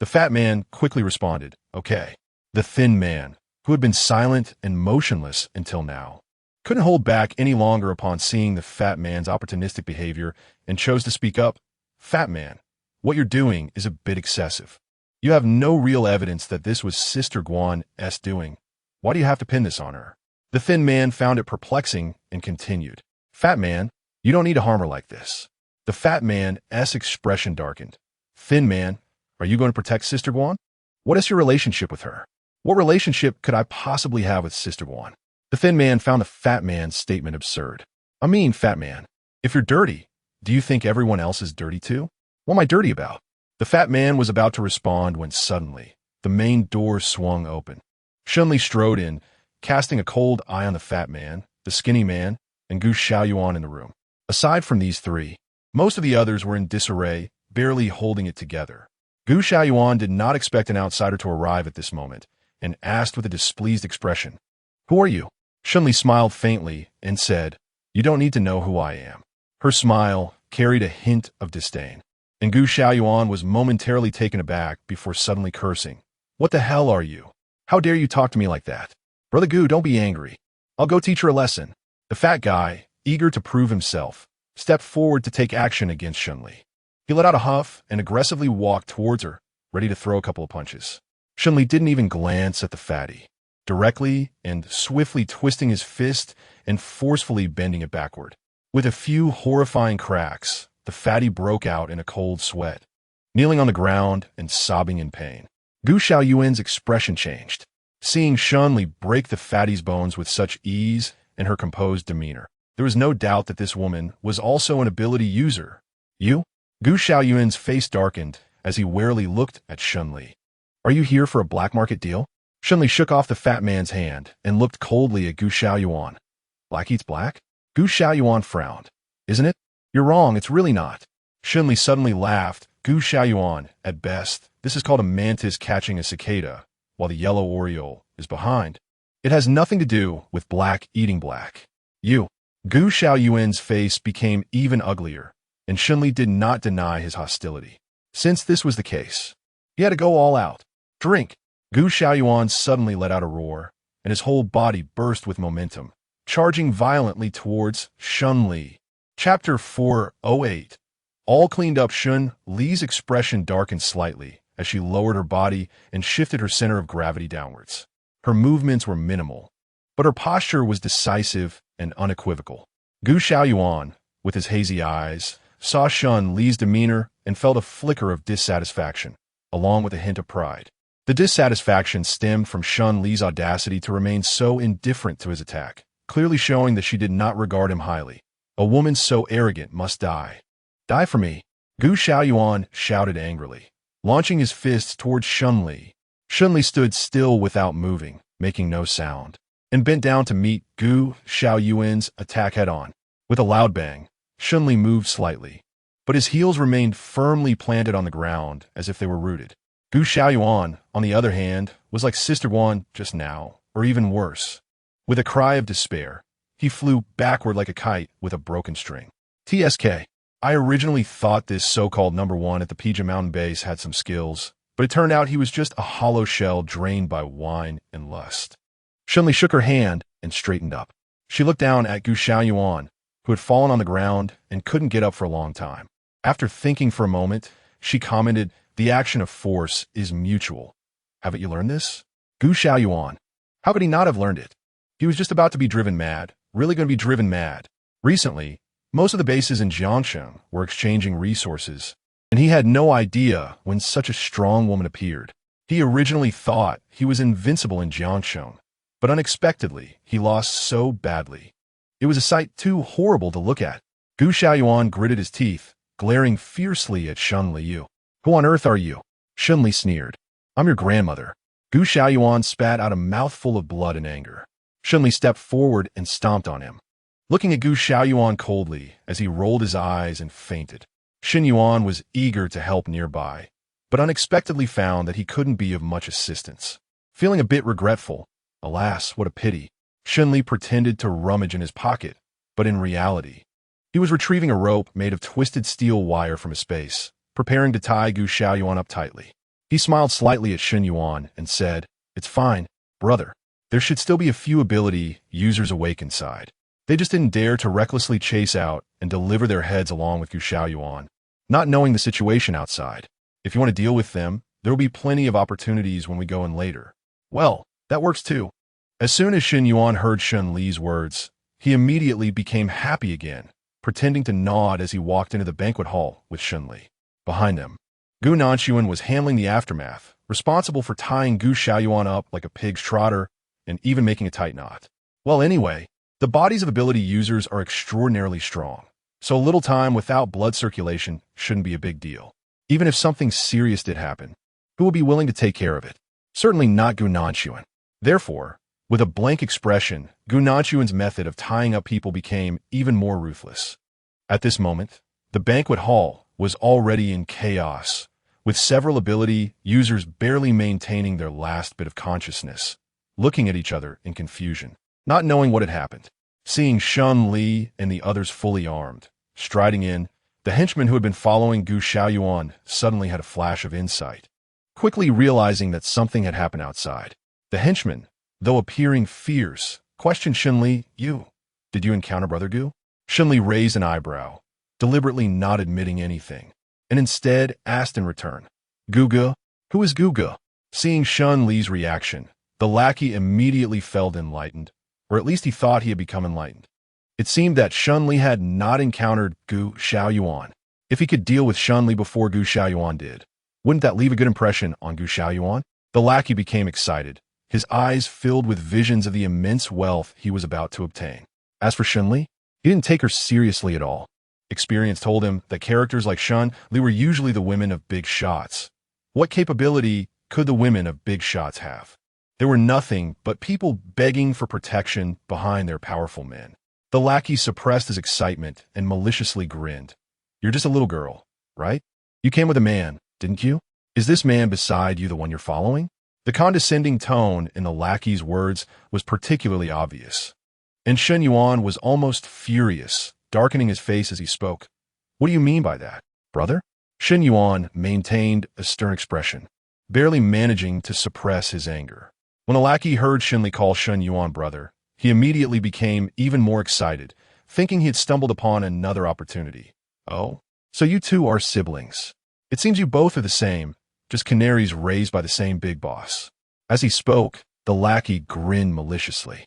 The fat man quickly responded, "Okay." The thin man, who had been silent and motionless until now, couldn't hold back any longer upon seeing the fat man's opportunistic behavior and chose to speak up. "Fat man, what you're doing is a bit excessive. You have no real evidence that this was Sister Guan's doing. Why do you have to pin this on her?" The thin man found it perplexing and continued, "Fat man, you don't need to harm her like this." The fat man's expression darkened. "Thin man, are you going to protect Sister Guan? What is your relationship with her? What relationship could I possibly have with Sister Guan?" The thin man found the fat man's statement absurd. "I mean, fat man, if you're dirty, do you think everyone else is dirty too? What am I dirty about?" The fat man was about to respond when suddenly the main door swung open. Shen Li strode in, casting a cold eye on the fat man, the skinny man, and Gao Minguan in the room. Aside from these three, most of the others were in disarray, barely holding it together. Gao Minguan did not expect an outsider to arrive at this moment, and asked with a displeased expression, "Who are you?" Shen Li smiled faintly and said, "You don't need to know who I am." Her smile carried a hint of disdain, and Gao Minguan was momentarily taken aback before suddenly cursing. "What the hell are you? How dare you talk to me like that? Brother Gao, don't be angry. I'll go teach her a lesson." The fat guy, eager to prove himself, stepped forward to take action against Shen Li. He let out a huff and aggressively walked towards her, ready to throw a couple of punches. Shen Li didn't even glance at the fatty, directly and swiftly twisting his fist and forcefully bending it backward. With a few horrifying cracks, the fatty broke out in a cold sweat, kneeling on the ground and sobbing in pain. Gao Minguan's expression changed, seeing Shen Li break the fatty's bones with such ease and her composed demeanor. There was no doubt that this woman was also an ability user. "You?" Gao Minguan's face darkened as he warily looked at Shen Li. "Are you here for a black market deal?" Shen Li shook off the fat man's hand and looked coldly at Gao Minguan. "Black eats black?" Gao Minguan frowned. "Isn't it? You're wrong, it's really not." Shen Li suddenly laughed. "Gao Minguan, at best, this is called a mantis catching a cicada, while the yellow oriole is behind. It has nothing to do with black eating black. You." Gao Minguan's face became even uglier, and Shen Li did not deny his hostility. Since this was the case, he had to go all out. "Drink!" Gao Minguan suddenly let out a roar, and his whole body burst with momentum, charging violently towards Shen Li. Chapter 408. All cleaned up. Shen Li's expression darkened slightly as she lowered her body and shifted her center of gravity downwards. Her movements were minimal, but her posture was decisive and unequivocal. Gao Minguan, with his hazy eyes, saw Shen Li's demeanor and felt a flicker of dissatisfaction, along with a hint of pride. The dissatisfaction stemmed from Shen Li's audacity to remain so indifferent to his attack, clearly showing that she did not regard him highly. A woman so arrogant must die. "Die for me!" Gao Minguan shouted angrily, launching his fists towards Shen Li. Shen Li stood still without moving, making no sound, and bent down to meet Gao Minguan's attack head-on. With a loud bang, Shen Li moved slightly, but his heels remained firmly planted on the ground as if they were rooted. Gao Minguan, on the other hand, was like Sister Guan just now, or even worse. With a cry of despair, he flew backward like a kite with a broken string. TSK. I originally thought this so-called number one at the Pija Mountain Base had some skills, but it turned out he was just a hollow shell drained by wine and lust. Shen Li shook her hand and straightened up. She looked down at Gao Minguan, who had fallen on the ground and couldn't get up for a long time. After thinking for a moment, She commented, "The action of force is mutual. Haven't you learned this?" Gu Xiaoyuan. How could he not have learned it? He was just about to be driven mad, really going to be driven mad. Recently, most of the bases in Jiangsheng were exchanging resources, and he had no idea when such a strong woman appeared. He originally thought he was invincible in Jiangsheng, but unexpectedly, he lost so badly. It was a sight too horrible to look at. Gu Xiaoyuan gritted his teeth, glaring fiercely at Shen Li. "Who on earth are you?" Shen Li sneered. "I'm your grandmother." Gu Xiaoyuan spat out a mouthful of blood in anger. Shen Li stepped forward and stomped on him, looking at Gu Xiaoyuan coldly as he rolled his eyes and fainted. Shen Yuan was eager to help nearby, but unexpectedly found that he couldn't be of much assistance. Feeling a bit regretful, alas, what a pity, Shen Li pretended to rummage in his pocket, but in reality, he was retrieving a rope made of twisted steel wire from a space, preparing to tie Gu Xiaoyuan up tightly. He smiled slightly at Shen Yuan and said, "It's fine, brother. There should still be a few ability users awake inside. They just didn't dare to recklessly chase out and deliver their heads along with Gu Xiaoyuan, not knowing the situation outside. If you want to deal with them, there will be plenty of opportunities when we go in later." Well, that works too. As soon as Shen Yuan heard Shen Li's words, he immediately became happy again, pretending to nod as he walked into the banquet hall with Shen Li. Behind them, Gu Nanshuan was handling the aftermath, responsible for tying Gu Xiaoyuan up like a pig's trotter and even making a tight knot. Well, anyway, the bodies of ability users are extraordinarily strong, so a little time without blood circulation shouldn't be a big deal. Even if something serious did happen, who would be willing to take care of it? Certainly not Gu Nanshuan. Therefore, with a blank expression, Gu Nanshuan's method of tying up people became even more ruthless. At this moment, the banquet hall was already in chaos, with several ability users barely maintaining their last bit of consciousness, looking at each other in confusion, not knowing what had happened. Seeing Shen Li and the others fully armed, striding in, the henchman who had been following Gu Xiaoyuan suddenly had a flash of insight. Quickly realizing that something had happened outside, the henchman, though appearing fierce, questioned Shen Li, Did you encounter Brother Gu?" Shen Li raised an eyebrow, deliberately not admitting anything, and instead asked in return, "Guga? Who is Guga?" Seeing Shen Li's reaction, the lackey immediately felt enlightened, or at least he thought he had become enlightened. It seemed that Shen Li had not encountered Gu Xiaoyuan. If he could deal with Shen Li before Gu Xiaoyuan did, wouldn't that leave a good impression on Gu Xiaoyuan? The lackey became excited, his eyes filled with visions of the immense wealth he was about to obtain. As for Shen Li, he didn't take her seriously at all. Experience told him that characters like Shen Li were usually the women of big shots. What capability could the women of big shots have? There were nothing but people begging for protection behind their powerful men. The lackey suppressed his excitement and maliciously grinned. "You're just a little girl, right? You came with a man, didn't you? Is this man beside you the one you're following?" The condescending tone in the lackey's words was particularly obvious, and Shen Yuan was almost furious, darkening his face as he spoke. "What do you mean by that, brother?" Shen Yuan maintained a stern expression, barely managing to suppress his anger. When the lackey heard Shen Li call Shen Yuan brother, he immediately became even more excited, thinking he had stumbled upon another opportunity. "Oh, so you two are siblings. It seems you both are the same, just canaries raised by the same big boss." As he spoke, the lackey grinned maliciously.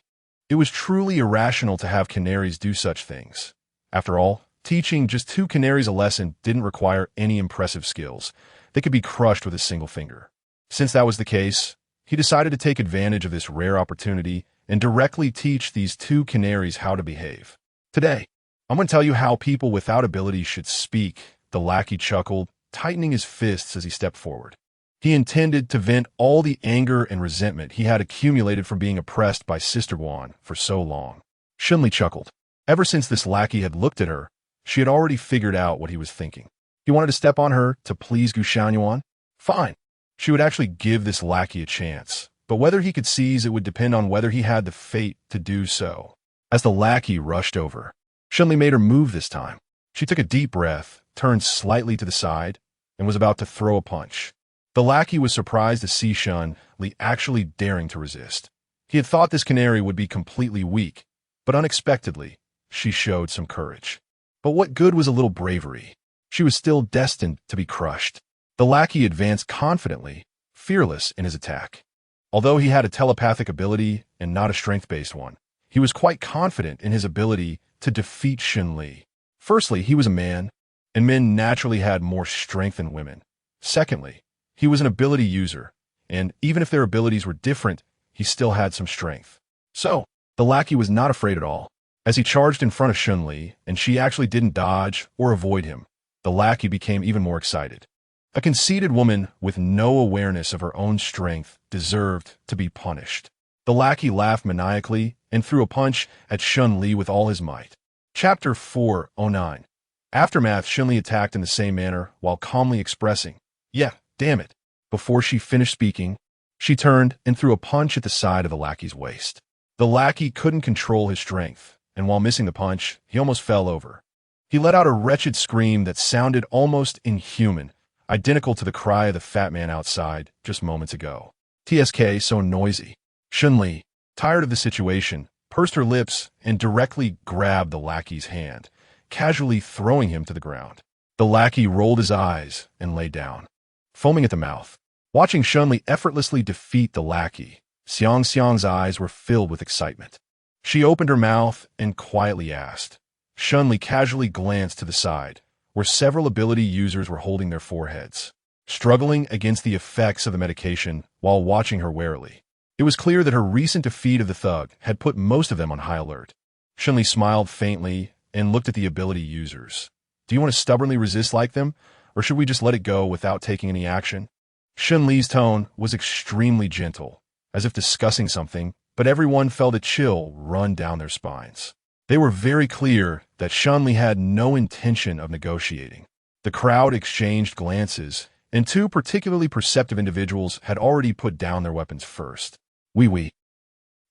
It was truly irrational to have canaries do such things. After all, teaching just 2 canaries a lesson didn't require any impressive skills. They could be crushed with a single finger. Since that was the case, he decided to take advantage of this rare opportunity and directly teach these 2 canaries how to behave. "Today, I'm going to tell you how people without ability should speak," the lackey chuckled, tightening his fists as he stepped forward. He intended to vent all the anger and resentment he had accumulated from being oppressed by Sister Guan for so long. Shen Li chuckled. Ever since this lackey had looked at her, she had already figured out what he was thinking. He wanted to step on her to please Gu Xiaoyuan? Fine. She would actually give this lackey a chance, but whether he could seize it would depend on whether he had the fate to do so. As the lackey rushed over, Shen Li made her move this time. She took a deep breath, turned slightly to the side, and was about to throw a punch. The lackey was surprised to see Shen Li actually daring to resist. He had thought this canary would be completely weak, but unexpectedly, she showed some courage. But what good was a little bravery? She was still destined to be crushed. The lackey advanced confidently, fearless in his attack. Although he had a telepathic ability and not a strength-based one, he was quite confident in his ability to defeat Shen Li. Firstly, he was a man, and men naturally had more strength than women. Secondly, he was an ability user, and even if their abilities were different, he still had some strength. So, the lackey was not afraid at all. As he charged in front of Shen Li, and she actually didn't dodge or avoid him, the lackey became even more excited. A conceited woman with no awareness of her own strength deserved to be punished. The lackey laughed maniacally and threw a punch at Shen Li with all his might. Chapter 409. Aftermath. Shen Li attacked in the same manner while calmly expressing, "Yeah, damn it." Before she finished speaking, she turned and threw a punch at the side of the lackey's waist. The lackey couldn't control his strength, and while missing the punch, he almost fell over. He let out a wretched scream that sounded almost inhuman, identical to the cry of the fat man outside just moments ago. TSK, so noisy. Shen Li, tired of the situation, pursed her lips and directly grabbed the lackey's hand, casually throwing him to the ground. The lackey rolled his eyes and lay down, foaming at the mouth. Watching Shen Li effortlessly defeat the lackey, Xiang's eyes were filled with excitement. She opened her mouth and quietly asked. Shen Li casually glanced to the side, where several ability users were holding their foreheads, struggling against the effects of the medication while watching her warily. It was clear that her recent defeat of the thug had put most of them on high alert. Shen Li smiled faintly and looked at the ability users. "Do you want to stubbornly resist like them, or should we just let it go without taking any action?" Shen Li's tone was extremely gentle, as if discussing something, but everyone felt a chill run down their spines. They were very clear that Shen Li had no intention of negotiating. The crowd exchanged glances, and two particularly perceptive individuals had already put down their weapons first. Oui.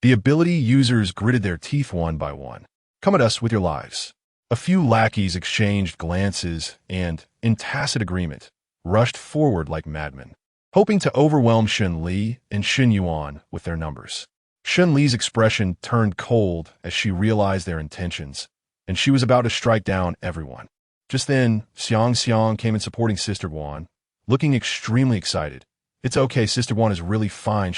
The ability users gritted their teeth one by one. "Come at us with your lives." A few lackeys exchanged glances and, in tacit agreement, rushed forward like madmen, hoping to overwhelm Shen Li and Xin Yuan with their numbers. Shen Li's expression turned cold as she realized their intentions, and she was about to strike down everyone. Just then, Xiang came in supporting Sister Guan, looking extremely excited. "It's okay, Sister Guan is really fine,"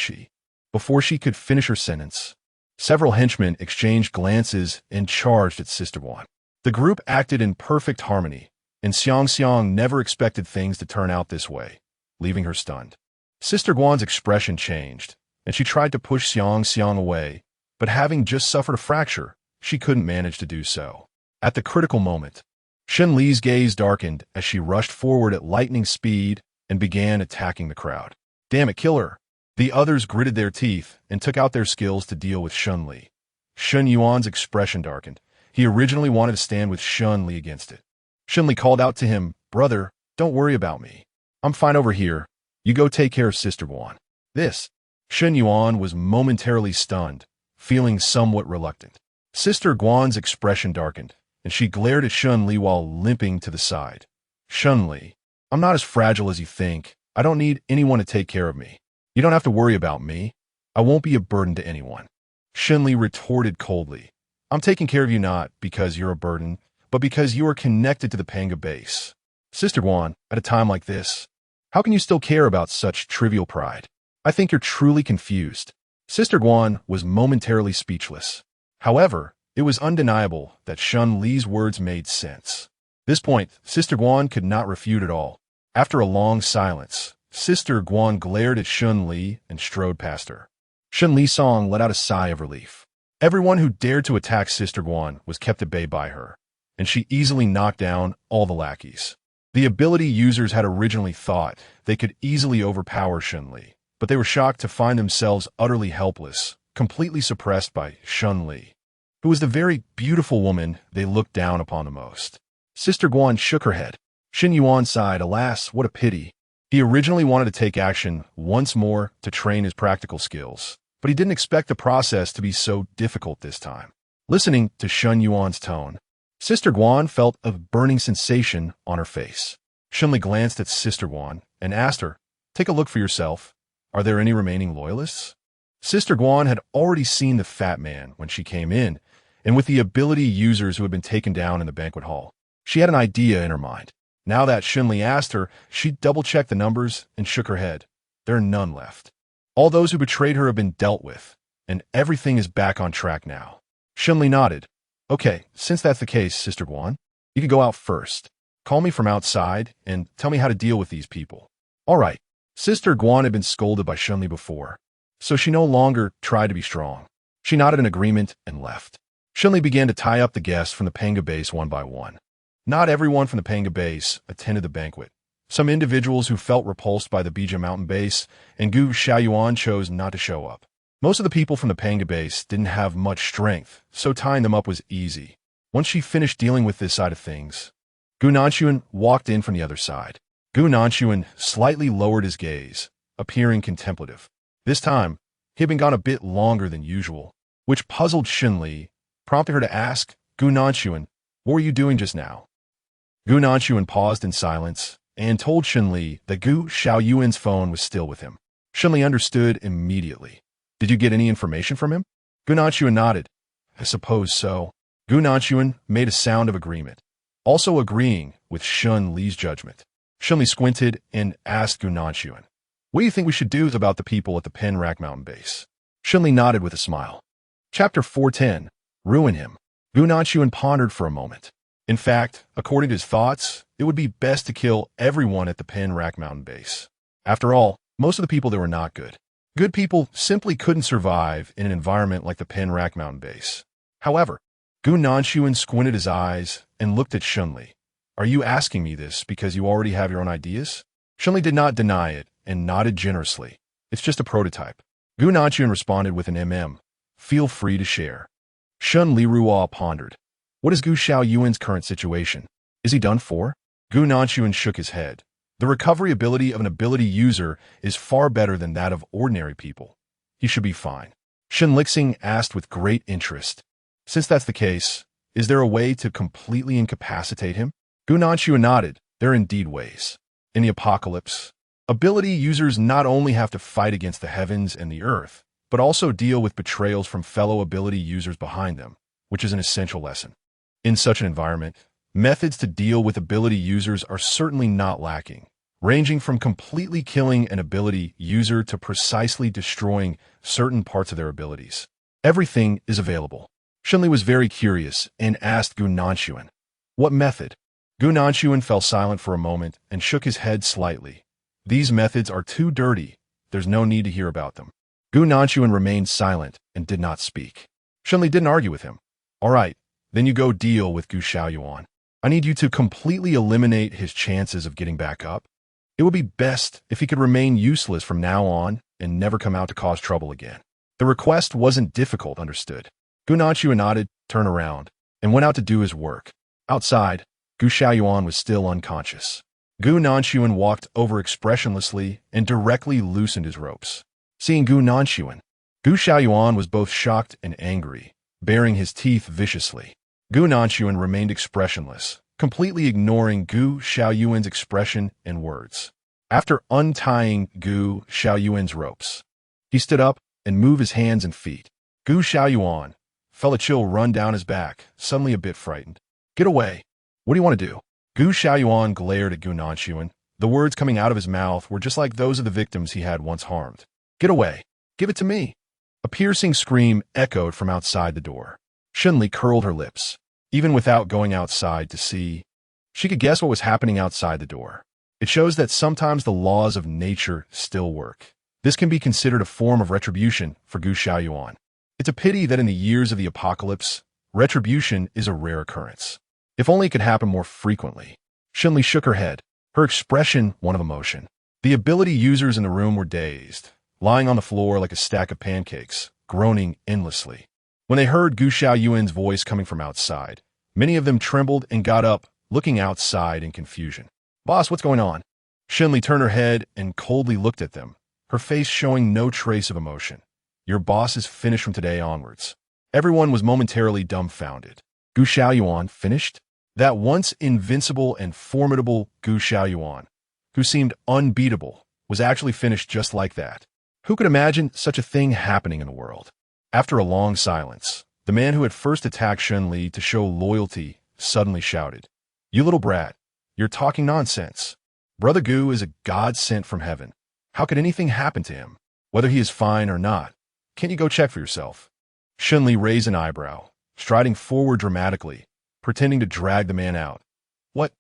Before she could finish her sentence, several henchmen exchanged glances and charged at Sister Guan. The group acted in perfect harmony, and Xiang never expected things to turn out this way, leaving her stunned. Sister Guan's expression changed, and she tried to push Xiang away, but having just suffered a fracture, she couldn't manage to do so. At the critical moment, Shen Li's gaze darkened as she rushed forward at lightning speed and began attacking the crowd. "Damn it, kill her!" The others gritted their teeth and took out their skills to deal with Shen Li. Shen Yuan's expression darkened. He originally wanted to stand with Shen Li against it. Shen Li called out to him, "Brother, don't worry about me. I'm fine over here. You go take care of Sister Guan." This. Shen Yuan was momentarily stunned, feeling somewhat reluctant. Sister Guan's expression darkened, and she glared at Shen Li while limping to the side. "Shen Li, I'm not as fragile as you think. I don't need anyone to take care of me. You don't have to worry about me. I won't be a burden to anyone." Shen Li retorted coldly. "I'm taking care of you not because you're a burden, but because you are connected to the Panga base. Sister Guan, at a time like this, how can you still care about such trivial pride? I think you're truly confused." Sister Guan was momentarily speechless. However, it was undeniable that Shen Li's words made sense. At this point, Sister Guan could not refute at all. After a long silence, Sister Guan glared at Shen Li and strode past her. Shen Li Song let out a sigh of relief. Everyone who dared to attack Sister Guan was kept at bay by her, and she easily knocked down all the lackeys. The ability users had originally thought they could easily overpower Shen Li, but they were shocked to find themselves utterly helpless, completely suppressed by Shen Li, who was the very beautiful woman they looked down upon the most. Sister Guan shook her head. Xin Yuan sighed, "Alas, what a pity." He originally wanted to take action once more to train his practical skills, but he didn't expect the process to be so difficult this time. Listening to Shen Yuan's tone, Sister Guan felt a burning sensation on her face. Shen Li glanced at Sister Guan and asked her, "Take a look for yourself. Are there any remaining loyalists?" Sister Guan had already seen the fat man when she came in, and with the ability users who had been taken down in the banquet hall, she had an idea in her mind. Now that Shen Li asked her, she double-checked the numbers and shook her head. There are none left. All those who betrayed her have been dealt with, and everything is back on track now. Shen Li nodded. Okay, since that's the case, Sister Guan, you can go out first. Call me from outside and tell me how to deal with these people. All right. Sister Guan had been scolded by Shen Li before, so she no longer tried to be strong. She nodded in agreement and left. Shen Li began to tie up the guests from the Panga base one by one. Not everyone from the Panga base attended the banquet. Some individuals who felt repulsed by the Bija Mountain base and Gu Xiaoyuan chose not to show up. Most of the people from the Panga base didn't have much strength, so tying them up was easy. Once she finished dealing with this side of things, Gu Nanxuan walked in from the other side. Gu Nanxuan slightly lowered his gaze, appearing contemplative. This time, he had been gone a bit longer than usual, which puzzled Shen Li, prompting her to ask, Gu Nanxuan, what were you doing just now? Gu Nanxuan paused in silence and told Shen Li that Gu Xiaoyuan's phone was still with him. Shen Li understood immediately. Did you get any information from him? Gu Nanxuan nodded. I suppose so. Gu Nanxuan made a sound of agreement, also agreeing with Shen Li's judgment. Shen Li squinted and asked Gu Nanxuan, what do you think we should do about the people at the Penrak Mountain base? Shen Li nodded with a smile. Chapter 410, Ruin him. Gu Nanxuan pondered for a moment. In fact, according to his thoughts, it would be best to kill everyone at the Penrak Mountain base. After all, most of the people there were not good. Good people simply couldn't survive in an environment like the Penrak Mountain base. However, Gu Nanxuan squinted his eyes and looked at Shen Li. Are you asking me this because you already have your own ideas? Shen Li did not deny it and nodded generously. It's just a prototype. Gu Nanxuan responded with an Feel free to share. Shen Li Ruo pondered. What is Gu Xiaoyuan's current situation? Is he done for? Gu Nanxuan shook his head. The recovery ability of an ability user is far better than that of ordinary people. He should be fine. Shen Lixing asked with great interest. Since that's the case, is there a way to completely incapacitate him? Gu Nanxuan nodded. There are indeed ways. In the apocalypse, ability users not only have to fight against the heavens and the earth, but also deal with betrayals from fellow ability users behind them, which is an essential lesson. In such an environment, methods to deal with ability users are certainly not lacking, ranging from completely killing an ability user to precisely destroying certain parts of their abilities. Everything is available. Shen Li was very curious and asked Gu Nanxuan, what method? Gu Nanxuan fell silent for a moment and shook his head slightly. These methods are too dirty. There's no need to hear about them. Gu Nanxuan remained silent and did not speak. Shen Li didn't argue with him. All right, then you go deal with Gu Xiaoyuan. I need you to completely eliminate his chances of getting back up. It would be best if he could remain useless from now on and never come out to cause trouble again. The request wasn't difficult, understood. Gu Nanxuan nodded, turned around, and went out to do his work. Outside, Gu Xiaoyuan was still unconscious. Gu Nanxuan walked over expressionlessly and directly loosened his ropes. Seeing Gu Nanxuan, Gu Xiaoyuan was both shocked and angry, baring his teeth viciously. Gu Nanxuan remained expressionless, completely ignoring Gu Xiaoyuan's expression and words. After untying Gu Xiaoyuan's ropes, he stood up and moved his hands and feet. Gu Xiaoyuan felt a chill run down his back, suddenly a bit frightened. Get away. What do you want to do? Gu Xiaoyuan glared at Gu Nanxuan. The words coming out of his mouth were just like those of the victims he had once harmed. Get away. Give it to me. A piercing scream echoed from outside the door. Shen Li curled her lips. Even without going outside to see, she could guess what was happening outside the door. It shows that sometimes the laws of nature still work. This can be considered a form of retribution for Gu Xiaoyuan. It's a pity that in the years of the apocalypse, retribution is a rare occurrence. If only it could happen more frequently. Shen Li shook her head, her expression one of emotion. The ability users in the room were dazed, lying on the floor like a stack of pancakes, groaning endlessly. When they heard Gu Xiaoyuan's voice coming from outside, many of them trembled and got up, looking outside in confusion. Boss, what's going on? Shen Li turned her head and coldly looked at them, her face showing no trace of emotion. Your boss is finished from today onwards. Everyone was momentarily dumbfounded. Gu Xiaoyuan finished? That once invincible and formidable Gu Xiaoyuan, who seemed unbeatable, was actually finished just like that. Who could imagine such a thing happening in the world? After a long silence, the man who had first attacked Shen Li to show loyalty suddenly shouted, You little brat, You're talking nonsense. Brother Gu is a god sent from heaven. How could anything happen to him? Whether he is fine or not, can't you go check for yourself? Shen Li raised an eyebrow, striding forward dramatically, pretending to drag the man out. What?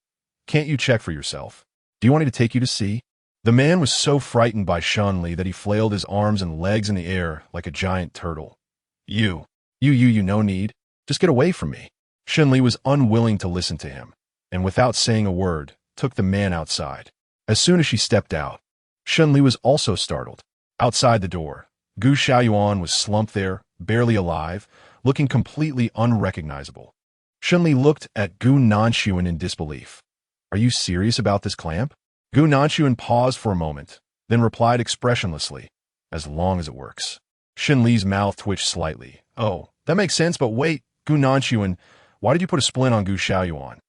Can't you check for yourself? Do you want me to take you to see? The man was so frightened by Shen Li that he flailed his arms and legs in the air like a giant turtle. You, no need. Just get away from me. Shen Li was unwilling to listen to him, and without saying a word, took the man outside. As soon as she stepped out, Shen Li was also startled. Outside the door, Gu Xiaoyuan was slumped there, barely alive, looking completely unrecognizable. Shen Li looked at Gu Nanshuan in disbelief. Are you serious about this clamp? Gu Nanshuan paused for a moment, then replied expressionlessly, as long as it works. Shen Li's mouth twitched slightly. Oh, that makes sense, but wait, Gu Nanshuan, why did you put a splint on Gu Xiaoyuan?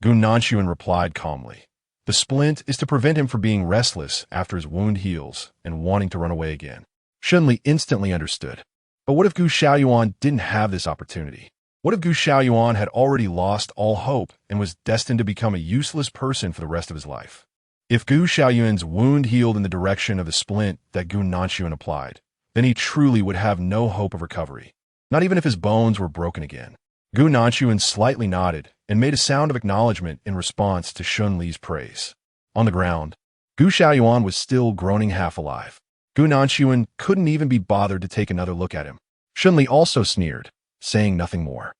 Gu Nanshuan replied calmly. The splint is to prevent him from being restless after his wound heals and wanting to run away again. Shen Li instantly understood. But what if Gu Xiaoyuan didn't have this opportunity? What if Gu Xiaoyuan had already lost all hope and was destined to become a useless person for the rest of his life? If Gu Xiaoyuan's wound healed in the direction of the splint that Gu Nanshuan applied, then he truly would have no hope of recovery, not even if his bones were broken again. Gu Nanshuan slightly nodded and made a sound of acknowledgement in response to Shen Li's praise. On the ground, Gu Xiaoyuan was still groaning half alive. Gu Nanshuan couldn't even be bothered to take another look at him. Shen Li also sneered, saying nothing more.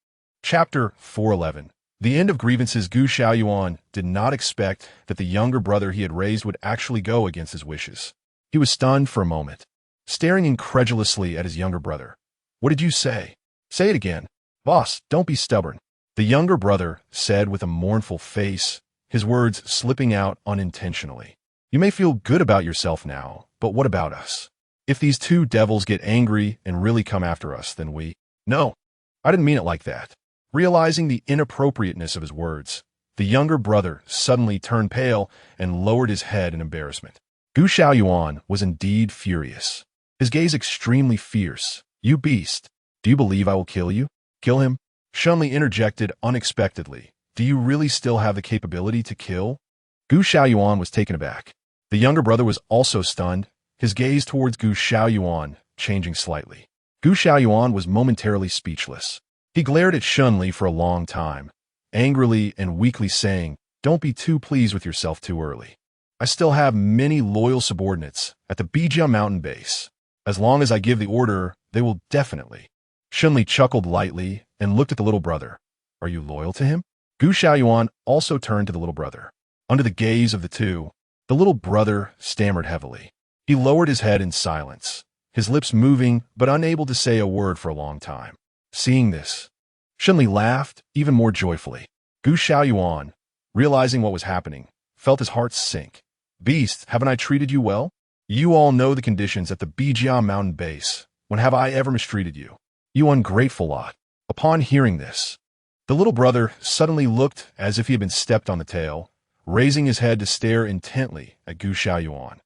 Chapter 411. The end of grievances. Gu Xiaoyuan did not expect that the younger brother he had raised would actually go against his wishes. He was stunned for a moment, staring incredulously at his younger brother. What did you say? Say it again. Boss, don't be stubborn. The younger brother said with a mournful face, his words slipping out unintentionally. You may feel good about yourself now, but what about us? If these two devils get angry and really come after us, then we... No, I didn't mean it like that. Realizing the inappropriateness of his words, the younger brother suddenly turned pale and lowered his head in embarrassment. Gu Xiaoyuan was indeed furious, his gaze extremely fierce. You beast, do you believe I will kill you? Kill him? Shen Li interjected unexpectedly. Do you really still have the capability to kill? Gu Xiaoyuan was taken aback. The younger brother was also stunned, his gaze towards Gu Xiaoyuan changing slightly. Gu Xiaoyuan was momentarily speechless. He glared at Shen Li for a long time, angrily and weakly saying, Don't be too pleased with yourself too early. I still have many loyal subordinates at the Bijia mountain base. As long as I give the order, they will definitely. Shen Li chuckled lightly and looked at the little brother. Are you loyal to him? Gu Xiaoyuan also turned to the little brother. Under the gaze of the two, the little brother stammered heavily. He lowered his head in silence, his lips moving but unable to say a word for a long time. Seeing this, Shen Li laughed even more joyfully. Gu Xiaoyuan, realizing what was happening, felt his heart sink. Beast, haven't I treated you well? You all know the conditions at the Bijia mountain base. When have I ever mistreated you? You ungrateful lot. Upon hearing this, the little brother suddenly looked as if he had been stepped on the tail, raising his head to stare intently at Gu Xiaoyuan.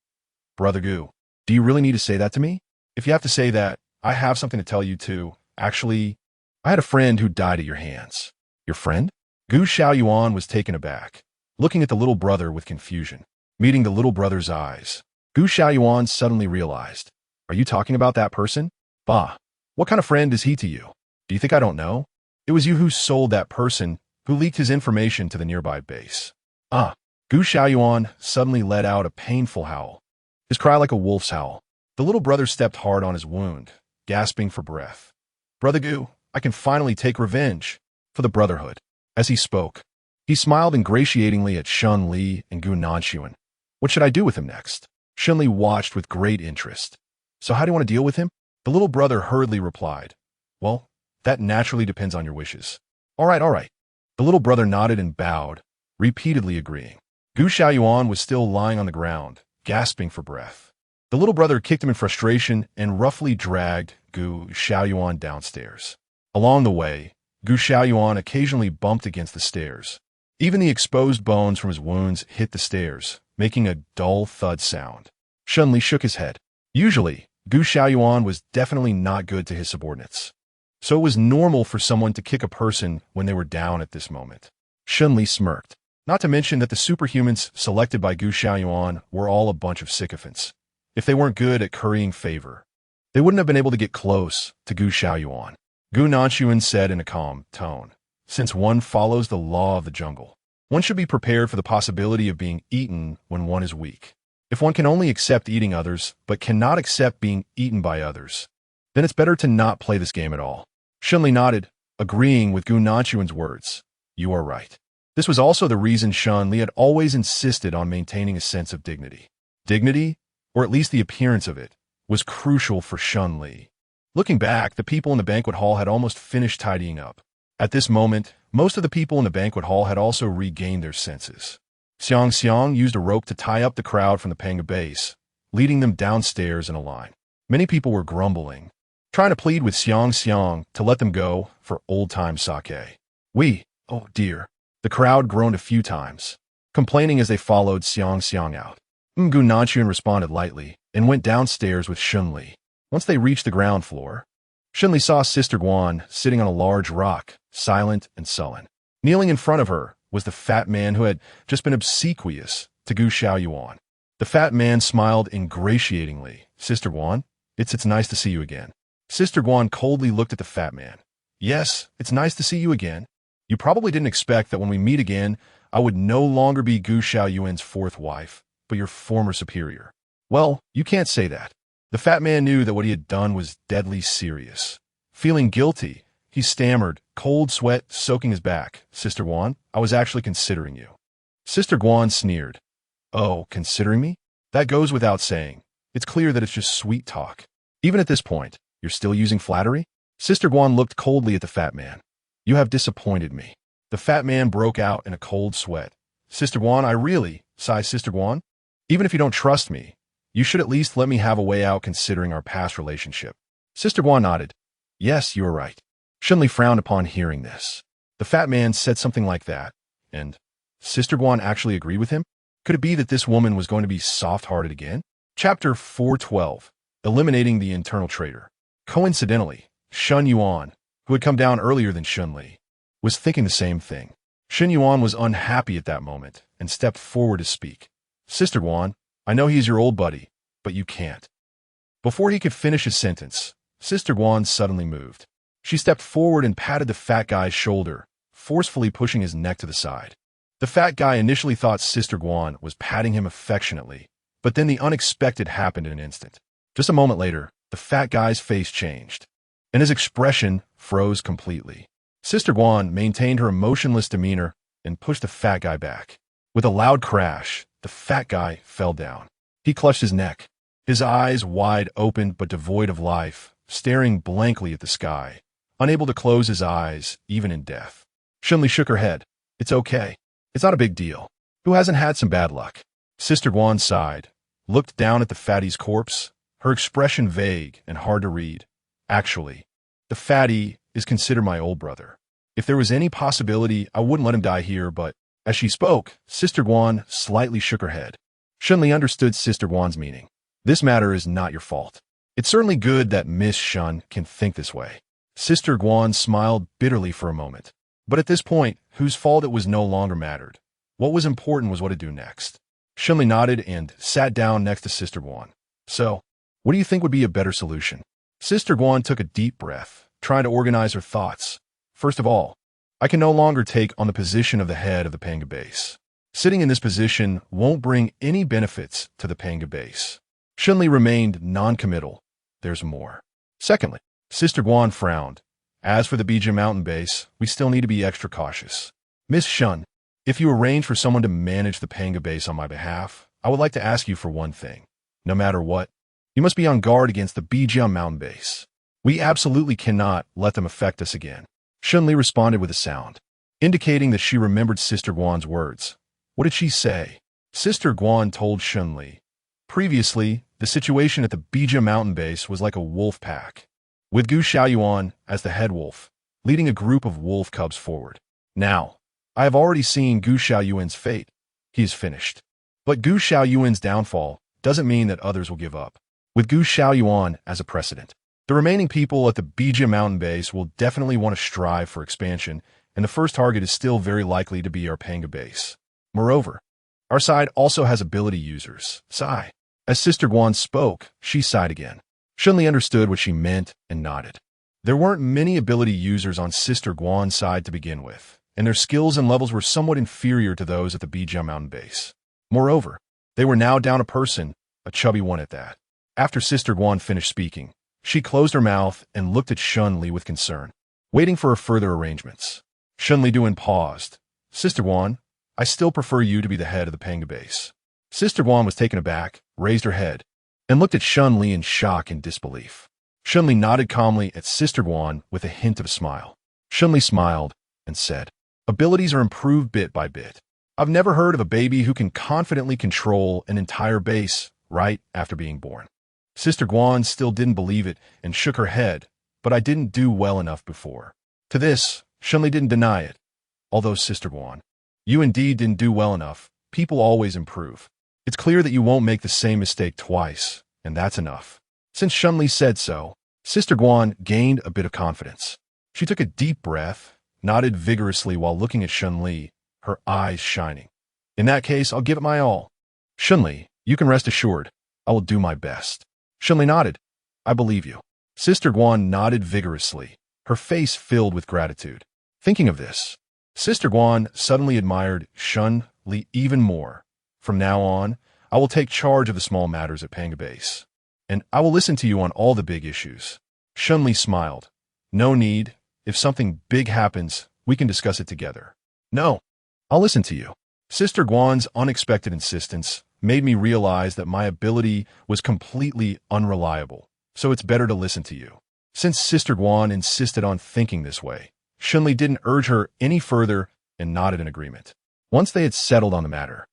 Brother Gu, do you really need to say that to me? If you have to say that, I have something to tell you too. Actually, I had a friend who died at your hands. Your friend? Gu Xiaoyuan was taken aback, looking at the little brother with confusion. Meeting the little brother's eyes, Gu Xiaoyuan suddenly realized. Are you talking about that person? Bah, what kind of friend is he to you? Do you think I don't know? It was you who sold that person, who leaked his information to the nearby base. Ah, Gu Xiaoyuan suddenly let out a painful howl, his cry like a wolf's howl. The little brother stepped hard on his wound, gasping for breath. Brother Gu, I can finally take revenge for the Brotherhood. As he spoke, he smiled ingratiatingly at Shen Li and Gu Nanshuan. What should I do with him next? Shen Li watched with great interest. So how do you want to deal with him? The little brother hurriedly replied. Well, that naturally depends on your wishes. All right. The little brother nodded and bowed, repeatedly agreeing. Gu Xiaoyuan was still lying on the ground, gasping for breath. The little brother kicked him in frustration and roughly dragged Gu Xiaoyuan downstairs. Along the way, Gu Xiaoyuan occasionally bumped against the stairs. Even the exposed bones from his wounds hit the stairs, making a dull thud sound. Shen Li shook his head. Usually, Gu Xiaoyuan was definitely not good to his subordinates. So it was normal for someone to kick a person when they were down at this moment. Shen Li smirked. Not to mention that the superhumans selected by Gu Xiaoyuan were all a bunch of sycophants. If they weren't good at currying favor, they wouldn't have been able to get close to Gu Xiaoyuan. Gu Nanshuan said in a calm tone, "Since one follows the law of the jungle, one should be prepared for the possibility of being eaten when one is weak. If one can only accept eating others, but cannot accept being eaten by others, then it's better to not play this game at all." Shen Li nodded, agreeing with Gu Nanshuan's words. "You are right." This was also the reason Shen Li had always insisted on maintaining a sense of dignity. Dignity, or at least the appearance of it, was crucial for Shen Li. Looking back, the people in the banquet hall had almost finished tidying up. At this moment, most of the people in the banquet hall had also regained their senses. Xiang Xiang used a rope to tie up the crowd from the Panga base, leading them downstairs in a line. Many people were grumbling, trying to plead with Xiang Xiang to let them go for old-time sake. Oh dear. The crowd groaned a few times, complaining as they followed Xiang Xiang out. Gu Nanshuan responded lightly and went downstairs with Shen Li. Once they reached the ground floor, Shen Li saw Sister Guan sitting on a large rock, silent and sullen. Kneeling in front of her was the fat man who had just been obsequious to Gu Xiaoyuan. The fat man smiled ingratiatingly. "Sister Guan, it's nice to see you again." Sister Guan coldly looked at the fat man. "Yes, it's nice to see you again. You probably didn't expect that when we meet again, I would no longer be Gu Xiaoyuan's fourth wife, but your former superior." "Well, you can't say that." The fat man knew that what he had done was deadly serious. Feeling guilty, he stammered, cold sweat soaking his back. "Sister Guan, I was actually considering you." Sister Guan sneered. "Oh, considering me? That goes without saying. It's clear that it's just sweet talk. Even at this point, you're still using flattery?" Sister Guan looked coldly at the fat man. "You have disappointed me." The fat man broke out in a cold sweat. "Sister Guan, I really," sighed Sister Guan. "Even if you don't trust me, you should at least let me have a way out considering our past relationship." Sister Guan nodded. "Yes, you are right." Shen Li frowned upon hearing this. The fat man said something like that, and Sister Guan actually agreed with him? Could it be that this woman was going to be soft-hearted again? Chapter 412, Eliminating the Internal Traitor. Coincidentally, Shen Yuan, who had come down earlier than Shen Li, was thinking the same thing. Shen Yuan was unhappy at that moment and stepped forward to speak. "Sister Guan, I know he's your old buddy, but you can't." Before he could finish his sentence, Sister Guan suddenly moved. She stepped forward and patted the fat guy's shoulder, forcefully pushing his neck to the side. The fat guy initially thought Sister Guan was patting him affectionately, but then the unexpected happened in an instant. Just a moment later, the fat guy's face changed, and his expression froze completely. Sister Guan maintained her emotionless demeanor and pushed the fat guy back. With a loud crash, the fat guy fell down. He clutched his neck, his eyes wide open but devoid of life, staring blankly at the sky, unable to close his eyes even in death. Shen Li shook her head. "It's okay. It's not a big deal. Who hasn't had some bad luck?" Sister Guan sighed, looked down at the fatty's corpse, her expression vague and hard to read. "Actually, the fatty is considered my old brother. If there was any possibility, I wouldn't let him die here, but..." As she spoke, Sister Guan slightly shook her head. Shen Li understood Sister Guan's meaning. "This matter is not your fault. It's certainly good that Miss Shen can think this way." Sister Guan smiled bitterly for a moment. But at this point, whose fault it was no longer mattered. What was important was what to do next. Shen Li nodded and sat down next to Sister Guan. "So, what do you think would be a better solution?" Sister Guan took a deep breath, trying to organize her thoughts. "First of all, I can no longer take on the position of the head of the Panga base. Sitting in this position won't bring any benefits to the Panga base." Shen Li remained non-committal. "There's more." Secondly, Sister Guan frowned. "As for the Bija Mountain base, we still need to be extra cautious. Miss Shen, if you arrange for someone to manage the Panga base on my behalf, I would like to ask you for one thing. No matter what, you must be on guard against the Bija Mountain base. We absolutely cannot let them affect us again." Shen Li responded with a sound, indicating that she remembered Sister Guan's words. What did she say? Sister Guan told Shen Li. Previously, the situation at the Bija Mountain base was like a wolf pack, with Gu Xiaoyuan as the head wolf, leading a group of wolf cubs forward. Now, I have already seen Gu Xiaoyuan's fate. He is finished. But Gu Xiaoyuan's downfall doesn't mean that others will give up. With Gu Xiaoyuan as a precedent, the remaining people at the Bija Mountain base will definitely want to strive for expansion, and the first target is still very likely to be our Panga base. Moreover, our side also has ability users. Sigh. As Sister Guan spoke, she sighed again. Shen Li understood what she meant and nodded. There weren't many ability users on Sister Guan's side to begin with, and their skills and levels were somewhat inferior to those at the Bijia Mountain base. Moreover, they were now down a person, a chubby one at that. After Sister Guan finished speaking, she closed her mouth and looked at Shen Li with concern, waiting for her further arrangements. Shen Li paused. Sister Guan, I still prefer you to be the head of the Panga base. Sister Guan was taken aback, raised her head, and looked at Shen Li in shock and disbelief. Shen Li nodded calmly at Sister Guan with a hint of a smile. Shen Li smiled and said, abilities are improved bit by bit. I've never heard of a baby who can confidently control an entire base right after being born. Sister Guan still didn't believe it and shook her head, but I didn't do well enough before. To this, Shen Li didn't deny it. Although Sister Guan, you indeed didn't do well enough. People always improve. It's clear that you won't make the same mistake twice, and that's enough. Since Shen Li said so, Sister Guan gained a bit of confidence. She took a deep breath, nodded vigorously while looking at Shen Li, her eyes shining. In that case, I'll give it my all. Shen Li, you can rest assured. I will do my best. Shen Li nodded. I believe you. Sister Guan nodded vigorously, her face filled with gratitude. Thinking of this, Sister Guan suddenly admired Shen Li even more. From now on, I will take charge of the small matters at Panga Base, and I will listen to you on all the big issues. Shen Li smiled. No need. If something big happens, we can discuss it together. No, I'll listen to you. Sister Guan's unexpected insistence made me realize that my ability was completely unreliable, so it's better to listen to you. Since Sister Guan insisted on thinking this way, Shen Li didn't urge her any further and nodded in agreement. Once they had settled on the matter,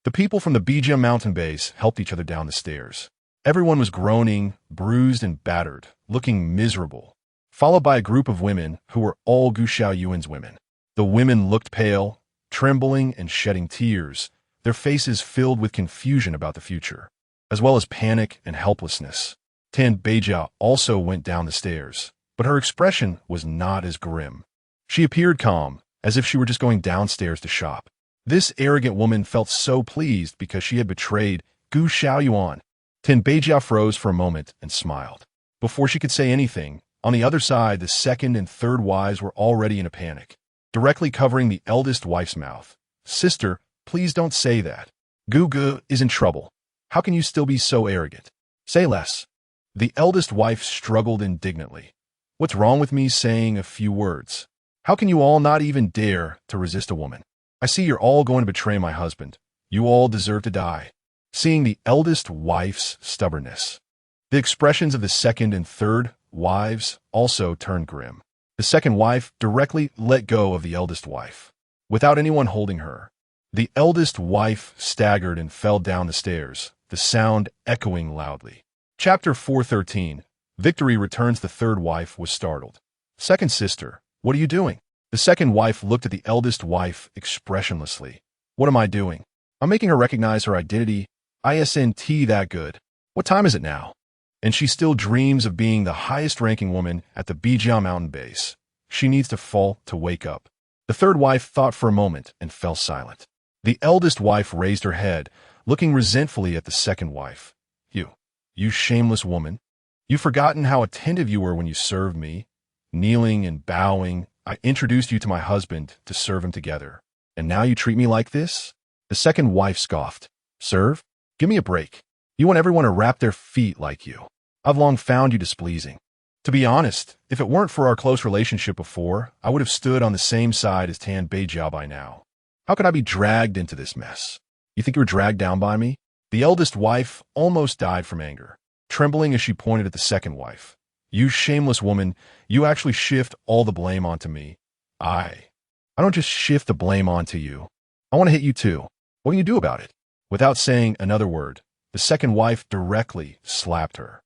the people from the Bijia Mountain base helped each other down the stairs. Everyone was groaning, bruised, and battered, looking miserable, followed by a group of women who were all Gu Xiaoyuan's women. The women looked pale, trembling and shedding tears, their faces filled with confusion about the future, as well as panic and helplessness. Tan Beijia also went down the stairs, but her expression was not as grim. She appeared calm, as if she were just going downstairs to shop. This arrogant woman felt so pleased because she had betrayed Gu Xiaoyuan. Tan Beijia froze for a moment and smiled. Before she could say anything, on the other side, the second and third wives were already in a panic, directly covering the eldest wife's mouth. Sister, please don't say that. Gu is in trouble. How can you still be so arrogant? Say less. The eldest wife struggled indignantly. What's wrong with me saying a few words? How can you all not even dare to resist a woman? I see you're all going to betray my husband. You all deserve to die. Seeing the eldest wife's stubbornness, the expressions of the second and third wives also turned grim. The second wife directly let go of the eldest wife, without anyone holding her. The eldest wife staggered and fell down the stairs, the sound echoing loudly. Chapter 413. Victory returns. The third wife was startled. Second sister, what are you doing? The second wife looked at the eldest wife expressionlessly. What am I doing? I'm making her recognize her identity. Isn't that good? What time is it now? And she still dreams of being the highest-ranking woman at the Bijia Mountain base. She needs to fall to wake up. The third wife thought for a moment and fell silent. The eldest wife raised her head, looking resentfully at the second wife. You shameless woman. You've forgotten how attentive you were when you served me. Kneeling and bowing, I introduced you to my husband to serve him together. And now you treat me like this? The second wife scoffed. Serve? Give me a break. You want everyone to wrap their feet like you. I've long found you displeasing. To be honest, if it weren't for our close relationship before, I would have stood on the same side as Tan Beijia by now. How could I be dragged into this mess? You think you were dragged down by me? The eldest wife almost died from anger, trembling as she pointed at the second wife. You shameless woman, you actually shift all the blame onto me. I don't just shift the blame onto you. I want to hit you too. What can you do about it? Without saying another word, the second wife directly slapped her.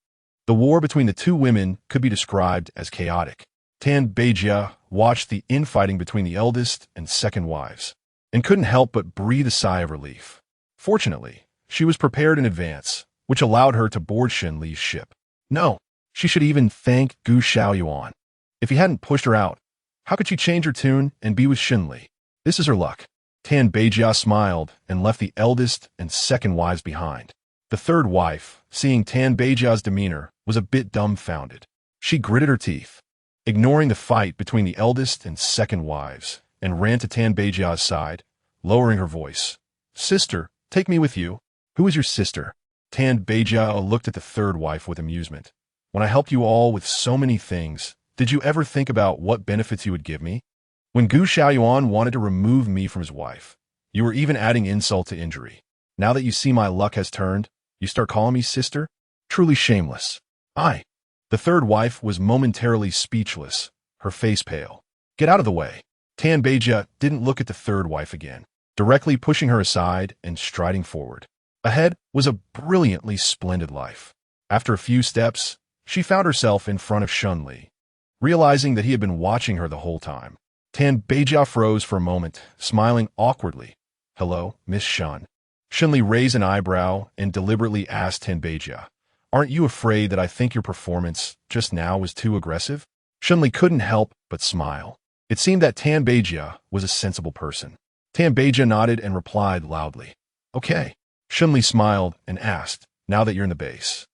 The war between the two women could be described as chaotic. Tan Beijia watched the infighting between the eldest and second wives, and couldn't help but breathe a sigh of relief. Fortunately, she was prepared in advance, which allowed her to board Shen Li's ship. No, she should even thank Gu Xiaoyuan. If he hadn't pushed her out, how could she change her tune and be with Shen Li? This is her luck. Tan Beijia smiled and left the eldest and second wives behind. The third wife, seeing Tan Beijia's demeanor, was a bit dumbfounded. She gritted her teeth, ignoring the fight between the eldest and second wives, and ran to Tan Beijia's side, lowering her voice. "Sister, take me with you." "Who is your sister?" Tan Beijia looked at the third wife with amusement. "When I helped you all with so many things, did you ever think about what benefits you would give me? When Gu Xiaoyuan wanted to remove me from his wife, you were even adding insult to injury. Now that you see my luck has turned, you start calling me sister? Truly shameless." The third wife was momentarily speechless, her face pale. "Get out of the way." Tan Beijia didn't look at the third wife again, directly pushing her aside and striding forward. Ahead was a brilliantly splendid life. After a few steps, she found herself in front of Shen Li. Realizing that he had been watching her the whole time, Tan Beijia froze for a moment, smiling awkwardly. "Hello, Miss Shen." Shen Li raised an eyebrow and deliberately asked Tan Beijia, "Aren't you afraid that I think your performance just now was too aggressive?" Shen Li couldn't help but smile. It seemed that Tan Beijia was a sensible person. Tan Beijia nodded and replied loudly, "Okay." Shen Li smiled and asked, "Now that you're in the base,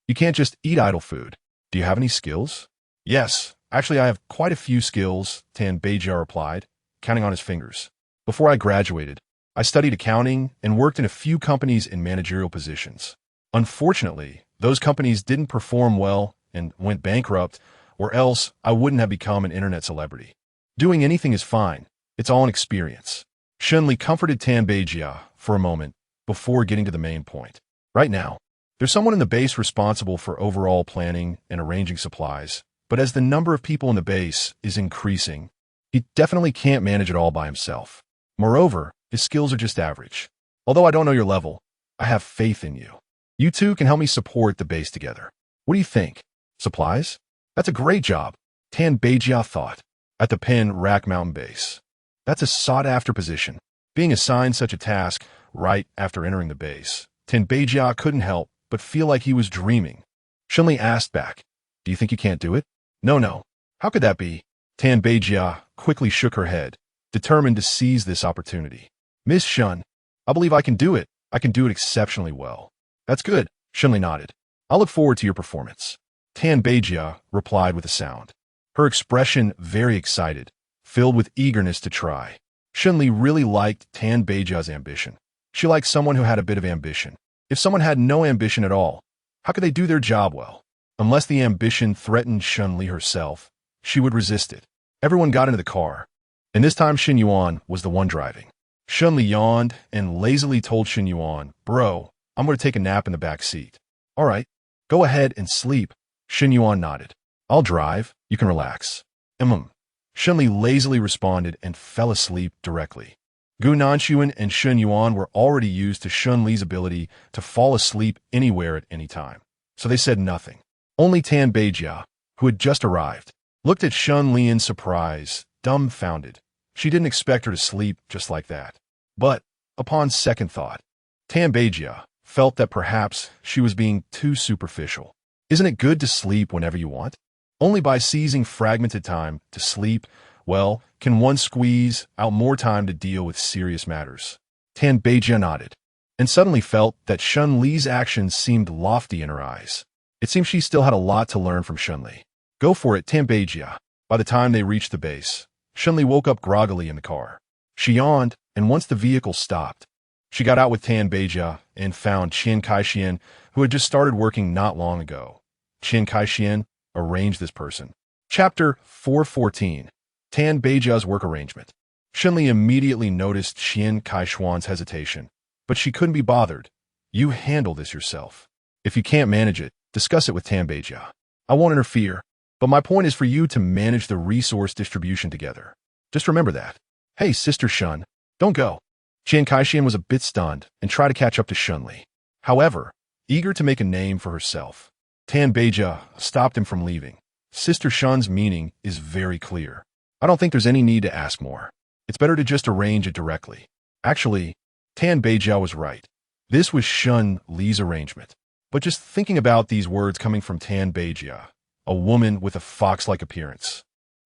you can't just eat idle food. Do you have any skills?" "Yes, actually I have quite a few skills," Tan Beijia replied, counting on his fingers. "Before I graduated, I studied accounting and worked in a few companies in managerial positions. Unfortunately, those companies didn't perform well and went bankrupt, or else I wouldn't have become an internet celebrity. Doing anything is fine. It's all an experience." Shen Li comforted Tan Beijia for a moment before getting to the main point. "Right now, there's someone in the base responsible for overall planning and arranging supplies, but as the number of people in the base is increasing, he definitely can't manage it all by himself. Moreover, his skills are just average. Although I don't know your level, I have faith in you. You two can help me support the base together. What do you think? Supplies? That's a great job," Tan Beijia thought. At the Pen Rack Mountain base, that's a sought-after position. Being assigned such a task right after entering the base, Tan Beijia couldn't help but feel like he was dreaming. Shen Li asked back, "Do you think you can't do it?" No. How could that be?" Tan Beijia quickly shook her head, determined to seize this opportunity. "Miss Shen, I believe I can do it. I can do it exceptionally well." "That's good," Shen Li nodded. "I'll look forward to your performance," Tan Beijia replied with a sound, her expression very excited, filled with eagerness to try. Shen Li really liked Tan Beijia's ambition. She liked someone who had a bit of ambition. If someone had no ambition at all, how could they do their job well? Unless the ambition threatened Shen Li herself, she would resist it. Everyone got into the car, and this time Shen Yuan was the one driving. Shen Li yawned and lazily told Shen Yuan, "Bro, I'm going to take a nap in the back seat." "All right, go ahead and sleep." Shen Yuan nodded. "I'll drive. You can relax." Shen Li lazily responded and fell asleep directly. Gu Nanshuan and Shen Yuan were already used to Shen Li's ability to fall asleep anywhere at any time, so they said nothing. Only Tan Beijia, who had just arrived, looked at Shen Li in surprise, dumbfounded. She didn't expect her to sleep just like that. But, upon second thought, Tan Beijia felt that perhaps she was being too superficial. Isn't it good to sleep whenever you want? Only by seizing fragmented time to sleep, well, can one squeeze out more time to deal with serious matters. Tan Beijia nodded, and suddenly felt that Shen Li's actions seemed lofty in her eyes. It seemed she still had a lot to learn from Shen Li. "Go for it, Tan Beijia." By the time they reached the base, Shen Li woke up groggily in the car. She yawned, and once the vehicle stopped, she got out with Tan Beijia and found Qian Kaixian, who had just started working not long ago. Qian Kaixian arranged this person. Chapter 414. Tan Beijia's Work Arrangement. Shen Li immediately noticed Qian Kaishuan's hesitation, but she couldn't be bothered. "You handle this yourself. If you can't manage it, discuss it with Tan Beijia. I won't interfere, but my point is for you to manage the resource distribution together. Just remember that." "Hey, Sister Shen, don't go." Qian Kaixian was a bit stunned and tried to catch up to Shen Li. However, eager to make a name for herself, Tan Beijia stopped him from leaving. "Sister Shen's meaning is very clear. I don't think there's any need to ask more. It's better to just arrange it directly." Actually, Tan Beijia was right. This was Shen Li's arrangement. But just thinking about these words coming from Tan Beijia, a woman with a fox-like appearance,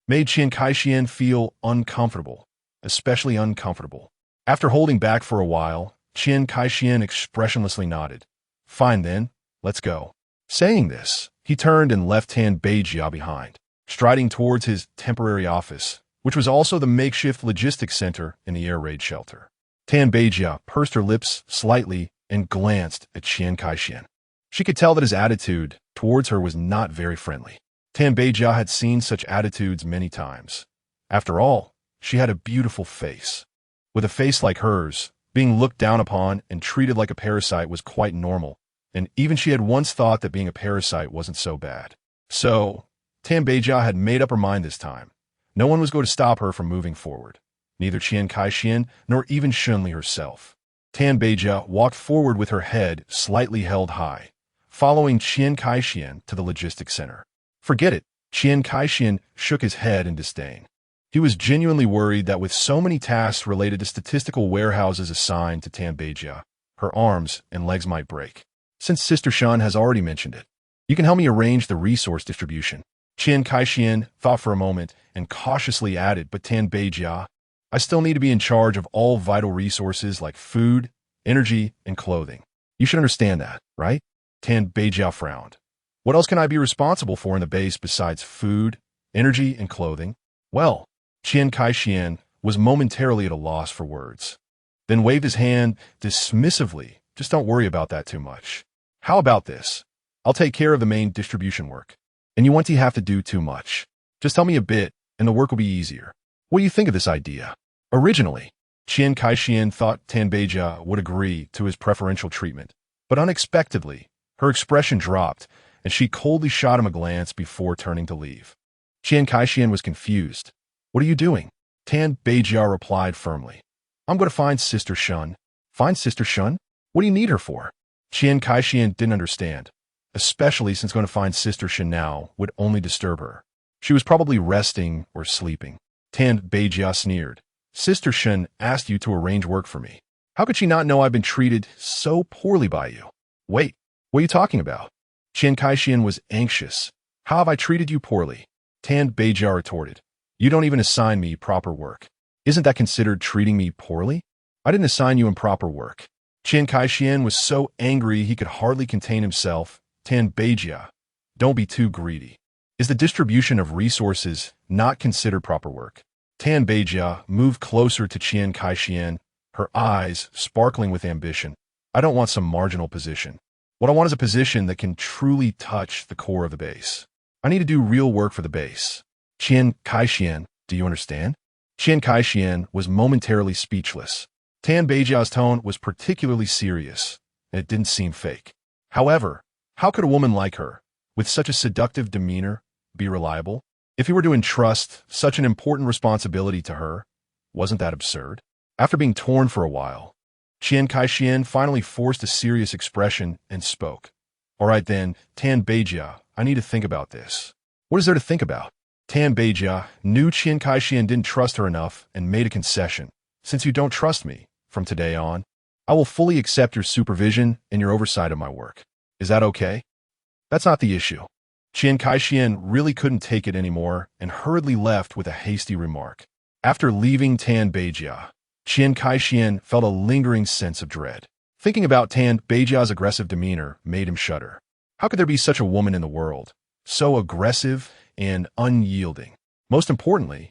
made Qian Kaixian feel uncomfortable, especially uncomfortable. After holding back for a while, Qian Kaixian expressionlessly nodded. Fine then, let's go. Saying this, he turned and left Tan Beijia behind, striding towards his temporary office, which was also the makeshift logistics center in the air raid shelter. Tan Beijia pursed her lips slightly and glanced at Qian Kaixian. She could tell that his attitude towards her was not very friendly. Tan Beijia had seen such attitudes many times. After all, she had a beautiful face. With a face like hers, being looked down upon and treated like a parasite was quite normal, and even she had once thought that being a parasite wasn't so bad. So, Tan Beijia had made up her mind this time. No one was going to stop her from moving forward. Neither Qian Kaixian nor even Shen Li herself. Tan Beijia walked forward with her head slightly held high, following Qian Kaixian to the logistics center. Forget it, Qian Kaixian shook his head in disdain. He was genuinely worried that with so many tasks related to statistical warehouses assigned to Tan Beijia, her arms and legs might break. Since Sister Shen has already mentioned it, you can help me arrange the resource distribution. Qian Kaixian thought for a moment and cautiously added, but Tan Beijia, I still need to be in charge of all vital resources like food, energy, and clothing. You should understand that, right? Tan Beijia frowned. What else can I be responsible for in the base besides food, energy, and clothing? Well, Qian Kaixian was momentarily at a loss for words, then waved his hand dismissively. Just don't worry about that too much. How about this? I'll take care of the main distribution work, and you won't have to do too much. Just tell me a bit, and the work will be easier. What do you think of this idea? Originally, Qian Kaixian thought Tan Beijia would agree to his preferential treatment, but unexpectedly, her expression dropped, and she coldly shot him a glance before turning to leave. Qian Kaixian was confused. What are you doing? Tan Beijia replied firmly. I'm going to find Sister Shen. Find Sister Shen? What do you need her for? Qian Kaixian didn't understand, especially since going to find Sister Shen now would only disturb her. She was probably resting or sleeping. Tan Beijia sneered. Sister Shen asked you to arrange work for me. How could she not know I've been treated so poorly by you? Wait, what are you talking about? Qian Kaixian was anxious. How have I treated you poorly? Tan Beijia retorted. You don't even assign me proper work. Isn't that considered treating me poorly? I didn't assign you improper work. Qian Kaixian was so angry he could hardly contain himself. Tan Beijia, don't be too greedy. Is the distribution of resources not considered proper work? Tan Beijia moved closer to Qian Kaixian, her eyes sparkling with ambition. I don't want some marginal position. What I want is a position that can truly touch the core of the base. I need to do real work for the base. Qian Kaixian, do you understand? Qian Kaixian was momentarily speechless. Tan Beijia's tone was particularly serious, and it didn't seem fake. However, how could a woman like her, with such a seductive demeanor, be reliable? If he were to entrust such an important responsibility to her, wasn't that absurd? After being torn for a while, Qian Kaixian finally forced a serious expression and spoke. All right then, Tan Beijia, I need to think about this. What is there to think about? Tan Beijia knew Qian Kaixian didn't trust her enough and made a concession. Since you don't trust me, from today on, I will fully accept your supervision and your oversight of my work. Is that okay? That's not the issue. Qian Kaixian really couldn't take it anymore and hurriedly left with a hasty remark. After leaving Tan Beijia, Qian Kaixian felt a lingering sense of dread. Thinking about Tan Beijia's aggressive demeanor made him shudder. How could there be such a woman in the world, so aggressive and unyielding? Most importantly,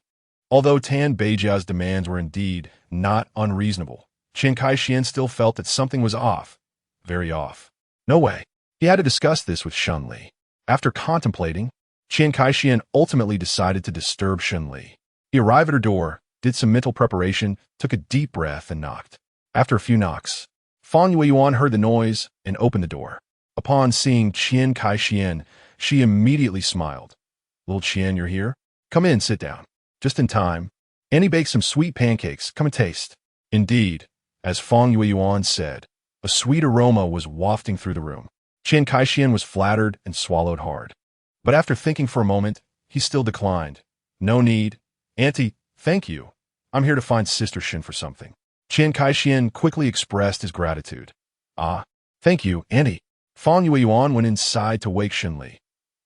although Tan Beijia's demands were indeed not unreasonable, Qian Kaixian still felt that something was off, very off. No way. He had to discuss this with Shen Li. After contemplating, Qian Kaixian ultimately decided to disturb Shen Li. He arrived at her door, did some mental preparation, took a deep breath, and knocked. After a few knocks, Fang Yueyuan heard the noise and opened the door. Upon seeing Qian Kaixian, she immediately smiled. Little Qian, you're here? Come in, sit down. Just in time. Annie baked some sweet pancakes. Come and taste. Indeed, as Fang Yueyuan said, a sweet aroma was wafting through the room. Qian Kaixian was flattered and swallowed hard. But after thinking for a moment, he still declined. No need. Auntie, thank you. I'm here to find Sister Shen for something. Qian Kaixian quickly expressed his gratitude. Ah, thank you, Auntie. Fang Yueyuan went inside to wake Shen Li.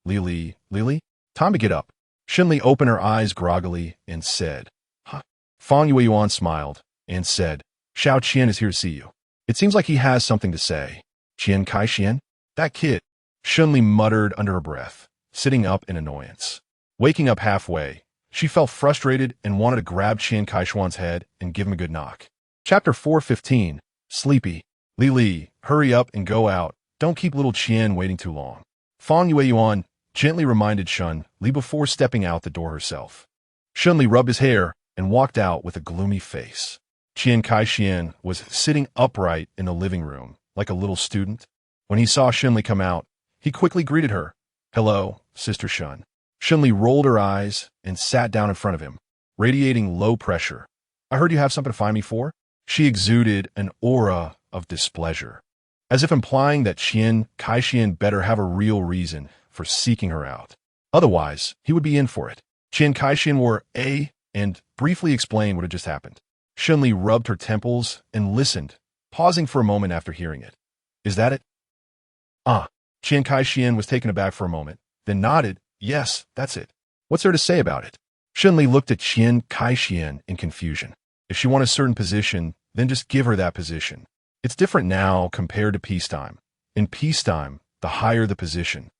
Lily, time to get up. Shen Li opened her eyes groggily and said, Huh. Fang Yueyuan smiled and said, Xiao Qian is here to see you. It seems like he has something to say. Qian Kai-Xian? That kid, Shen Li muttered under her breath, sitting up in annoyance. Waking up halfway, she felt frustrated and wanted to grab Qian Kai-Xuan's head and give him a good knock. Chapter 4:15. Sleepy. Li, hurry up and go out. Don't keep little Qian waiting too long. Fang Yueyuan gently reminded Shen Li before stepping out the door herself. Shen Li rubbed his hair and walked out with a gloomy face. Qian Kai-Xian was sitting upright in the living room, like a little student. When he saw Shen Li come out, he quickly greeted her. Hello, Sister Shen. Shen Li rolled her eyes and sat down in front of him, radiating low pressure. I heard you have something to find me for? She exuded an aura of displeasure, as if implying that Qian Kai-Xian better have a real reason for seeking her out. Otherwise, he would be in for it. Qian Kai-Xian wore and briefly explained what had just happened. Shen Li rubbed her temples and listened, pausing for a moment after hearing it. Is that it? Qian Kai-Xian was taken aback for a moment, then nodded. Yes, that's it. What's there to say about it? Shen Li looked at Qian Kai-Xian in confusion. If she wants a certain position, then just give her that position. It's different now compared to peacetime. In peacetime, the higher the position,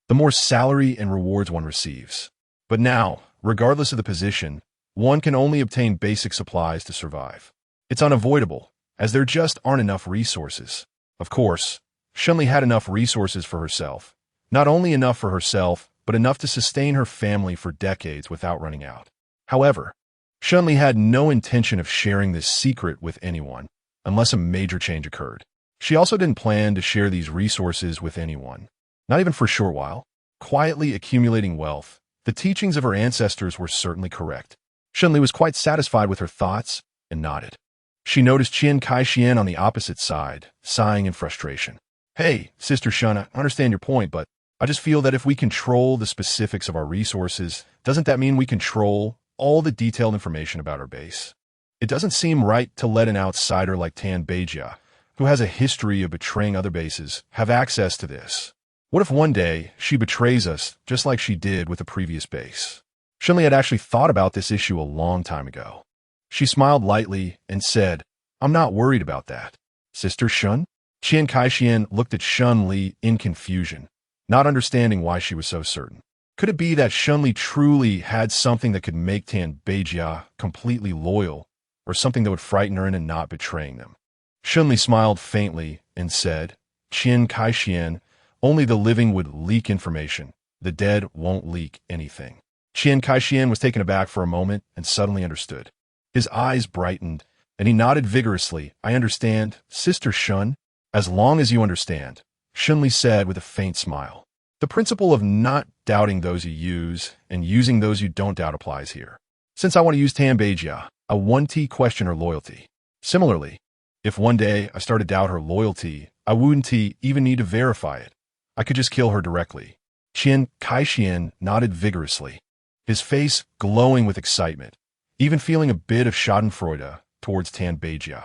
the more salary and rewards one receives. But now, regardless of the position, one can only obtain basic supplies to survive. It's unavoidable, as there just aren't enough resources. Of course, Shen Li had enough resources for herself. Not only enough for herself, but enough to sustain her family for decades without running out. However, Shen Li had no intention of sharing this secret with anyone, unless a major change occurred. She also didn't plan to share these resources with anyone, not even for a short while. Quietly accumulating wealth, the teachings of her ancestors were certainly correct. Shen Li was quite satisfied with her thoughts and nodded. She noticed Qian Kai-Xian on the opposite side, sighing in frustration. Hey, Sister Shen, I understand your point, but I just feel that if we control the specifics of our resources, doesn't that mean we control all the detailed information about our base? It doesn't seem right to let an outsider like Tan Beijia, who has a history of betraying other bases, have access to this. What if one day she betrays us just like she did with the previous base? Shen Li had actually thought about this issue a long time ago. She smiled lightly and said, I'm not worried about that. Sister Shen? Qian Kai-Xian looked at Shen Li in confusion, not understanding why she was so certain. Could it be that Shen Li truly had something that could make Tan Beijia completely loyal, or something that would frighten her into not betraying them? Shen Li smiled faintly and said, Qian Kai-Xian, only the living would leak information. The dead won't leak anything. Qian Kai-Xian was taken aback for a moment and suddenly understood. His eyes brightened, and he nodded vigorously. I understand, Sister Shen. As long as you understand, Shen Li said with a faint smile. The principle of not doubting those you use and using those you don't doubt applies here. Since I want to use Tan Beijia, I won't question her loyalty. Similarly, if one day I start to doubt her loyalty, I wouldn't even need to verify it. I could just kill her directly. Qian Kai-Xian nodded vigorously, his face glowing with excitement, even feeling a bit of schadenfreude towards Tan Beijia.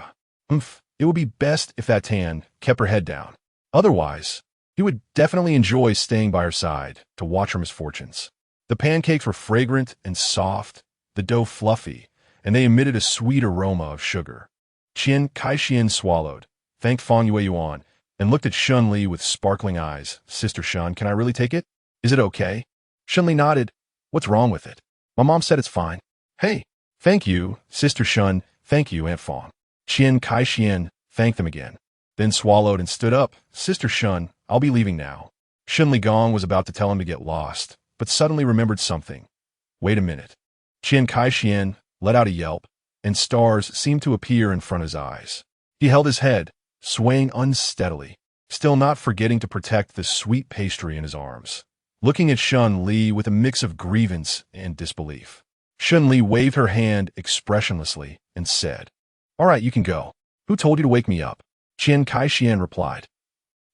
It would be best if that Tan kept her head down. Otherwise, he would definitely enjoy staying by her side to watch her misfortunes. The pancakes were fragrant and soft, the dough fluffy, and they emitted a sweet aroma of sugar. Qian Kai-Xian swallowed, thanked Fang Yueyuan, and looked at Shen Li with sparkling eyes. Sister Shen, can I really take it? Is it okay? Shen Li nodded. What's wrong with it? My mom said it's fine. Hey, thank you, Sister Shen. Thank you, Aunt Fang. Qian Kai-Xian thanked them again, then swallowed and stood up. Sister Shen, I'll be leaving now. Shen Li Gong was about to tell him to get lost, but suddenly remembered something. Wait a minute. Qian Kai-Xian let out a yelp, and stars seemed to appear in front of his eyes. He held his head, swaying unsteadily, still not forgetting to protect the sweet pastry in his arms, looking at Shen Li with a mix of grievance and disbelief. Shen Li waved her hand expressionlessly and said, All right, you can go. Who told you to wake me up? Qian Kai-Xian replied.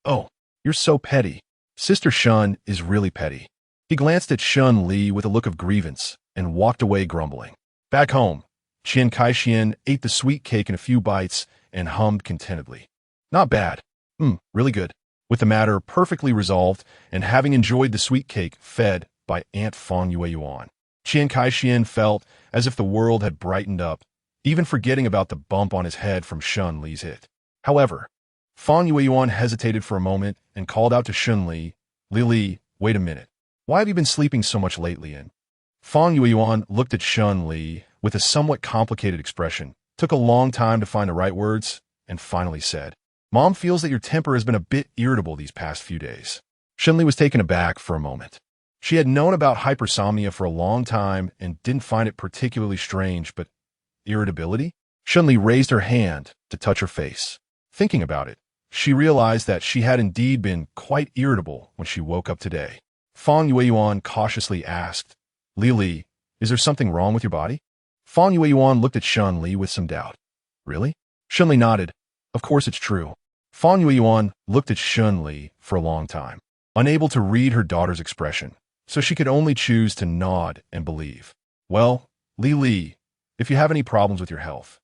Oh, you're so petty. Sister Shen is really petty. He glanced at Shen Li with a look of grievance and walked away grumbling. Back home, Qian Kai-Xian ate the sweet cake in a few bites and hummed contentedly. Not bad. Really good. With the matter perfectly resolved and having enjoyed the sweet cake fed by Aunt Fang Yueyuan, Qian Kai-Xian felt as if the world had brightened up even forgetting about the bump on his head from Shen Li's hit. However, Fang Yueyuan hesitated for a moment and called out to Shen Li, Li, wait a minute. Why have you been sleeping so much lately? And Fang Yueyuan looked at Shen Li with a somewhat complicated expression, took a long time to find the right words, and finally said, Mom feels that your temper has been a bit irritable these past few days. Shen Li was taken aback for a moment. She had known about hypersomnia for a long time and didn't find it particularly strange, but irritability? Shen Li raised her hand to touch her face. Thinking about it, she realized that she had indeed been quite irritable when she woke up today. Fang Yueyuan cautiously asked, Li, is there something wrong with your body? Fang Yueyuan looked at Shen Li with some doubt. Really? Shen Li nodded. Of course it's true. Fang Yueyuan looked at Shen Li for a long time, unable to read her daughter's expression, so she could only choose to nod and believe. Well, Li, if you have any problems with your health,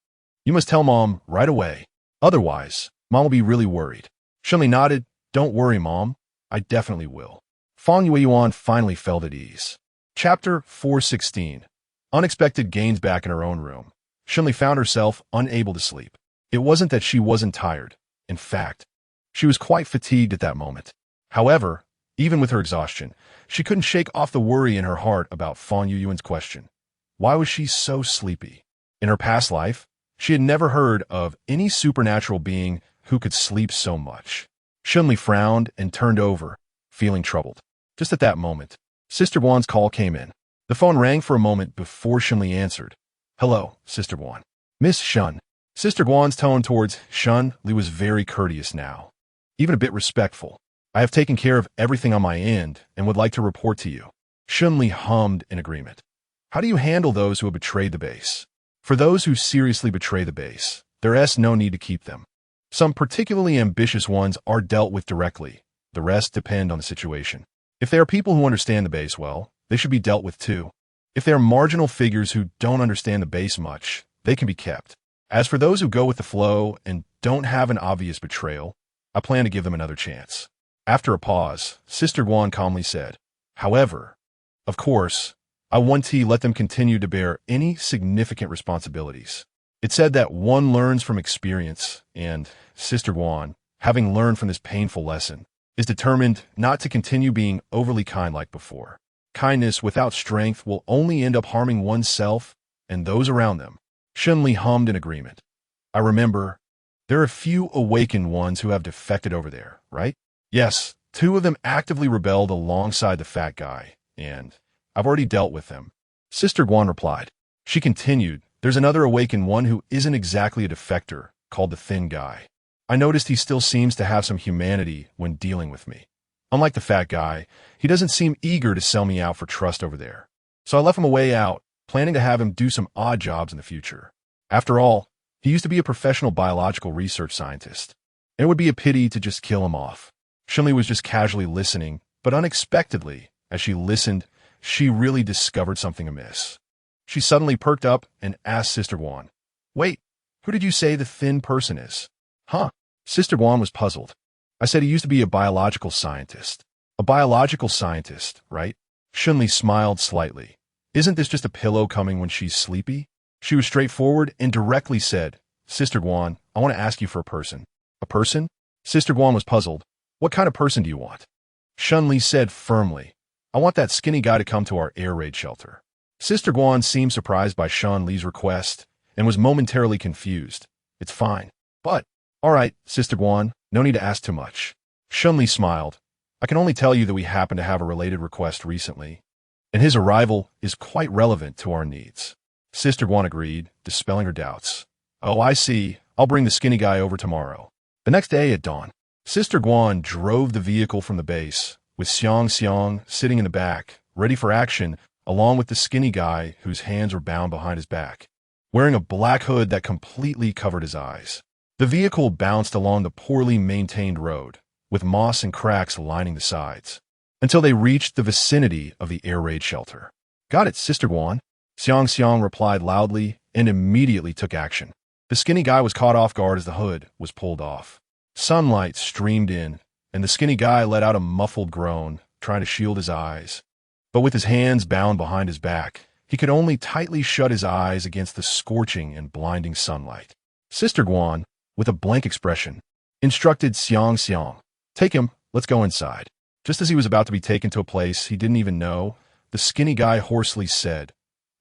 you must tell Mom right away. Otherwise, Mom will be really worried. Shen Li nodded. Don't worry, Mom. I definitely will. Fang Yueyuan finally felt at ease. Chapter 416. Unexpected gains. Back in her own room, Shen Li found herself unable to sleep. It wasn't that she wasn't tired. In fact, she was quite fatigued at that moment. However, even with her exhaustion, she couldn't shake off the worry in her heart about Fang Yueyuan's question. Why was she so sleepy? In her past life, she had never heard of any supernatural being who could sleep so much. Shen Li frowned and turned over, feeling troubled. Just at that moment, Sister Guan's call came in. The phone rang for a moment before Shen Li answered. Hello, Sister Guan. Miss Shen. Sister Guan's tone towards Shen Li was very courteous now, even a bit respectful. I have taken care of everything on my end and would like to report to you. Shen Li hummed in agreement. How do you handle those who have betrayed the base? For those who seriously betray the base, there is no need to keep them. Some particularly ambitious ones are dealt with directly. The rest depend on the situation. If they are people who understand the base well, they should be dealt with too. If they are marginal figures who don't understand the base much, they can be kept. As for those who go with the flow and don't have an obvious betrayal, I plan to give them another chance. After a pause, Sister Guan calmly said, However, of course, I want to let them continue to bear any significant responsibilities. It said that one learns from experience, and Sister Guan, having learned from this painful lesson, is determined not to continue being overly kind like before. Kindness without strength will only end up harming oneself and those around them. Shen Li hummed in agreement. I remember, there are a few awakened ones who have defected over there, right? Yes, 2 of them actively rebelled alongside the fat guy, and I've already dealt with them. Sister Guan replied. She continued, there's another awakened one who isn't exactly a defector, called the thin guy. I noticed he still seems to have some humanity when dealing with me. Unlike the fat guy, he doesn't seem eager to sell me out for trust over there. So I left him a way out, planning to have him do some odd jobs in the future. After all, he used to be a professional biological research scientist, and it would be a pity to just kill him off. Shen Li was just casually listening, but unexpectedly, as she listened, she really discovered something amiss. She suddenly perked up and asked Sister Guan, Wait, who did you say the thin person is? Huh? Sister Guan was puzzled. I said he used to be a biological scientist. A biological scientist, right? Shen Li smiled slightly. Isn't this just a pillow coming when she's sleepy? She was straightforward and directly said, Sister Guan, I want to ask you for a person. A person? Sister Guan was puzzled. What kind of person do you want? Shen Li said firmly, I want that skinny guy to come to our air raid shelter. Sister Guan seemed surprised by Shen Li's request and was momentarily confused. It's fine. But, all right, Sister Guan, no need to ask too much. Shen Li smiled. I can only tell you that we happen to have a related request recently, and his arrival is quite relevant to our needs. Sister Guan agreed, dispelling her doubts. Oh, I see. I'll bring the skinny guy over tomorrow. The next day at dawn, Sister Guan drove the vehicle from the base, with Xiang sitting in the back, ready for action, along with the skinny guy whose hands were bound behind his back, wearing a black hood that completely covered his eyes. The vehicle bounced along the poorly maintained road, with moss and cracks lining the sides, until they reached the vicinity of the air raid shelter. Got it, Sister Guan. Xiang replied loudly and immediately took action. The skinny guy was caught off guard as the hood was pulled off. Sunlight streamed in, and the skinny guy let out a muffled groan, trying to shield his eyes. But with his hands bound behind his back, He could only tightly shut his eyes against the scorching and blinding sunlight. Sister Guan, with a blank expression, instructed Xiang, "Take him, let's go inside." Just as he was about to be taken to a place he didn't even know, the skinny guy hoarsely said,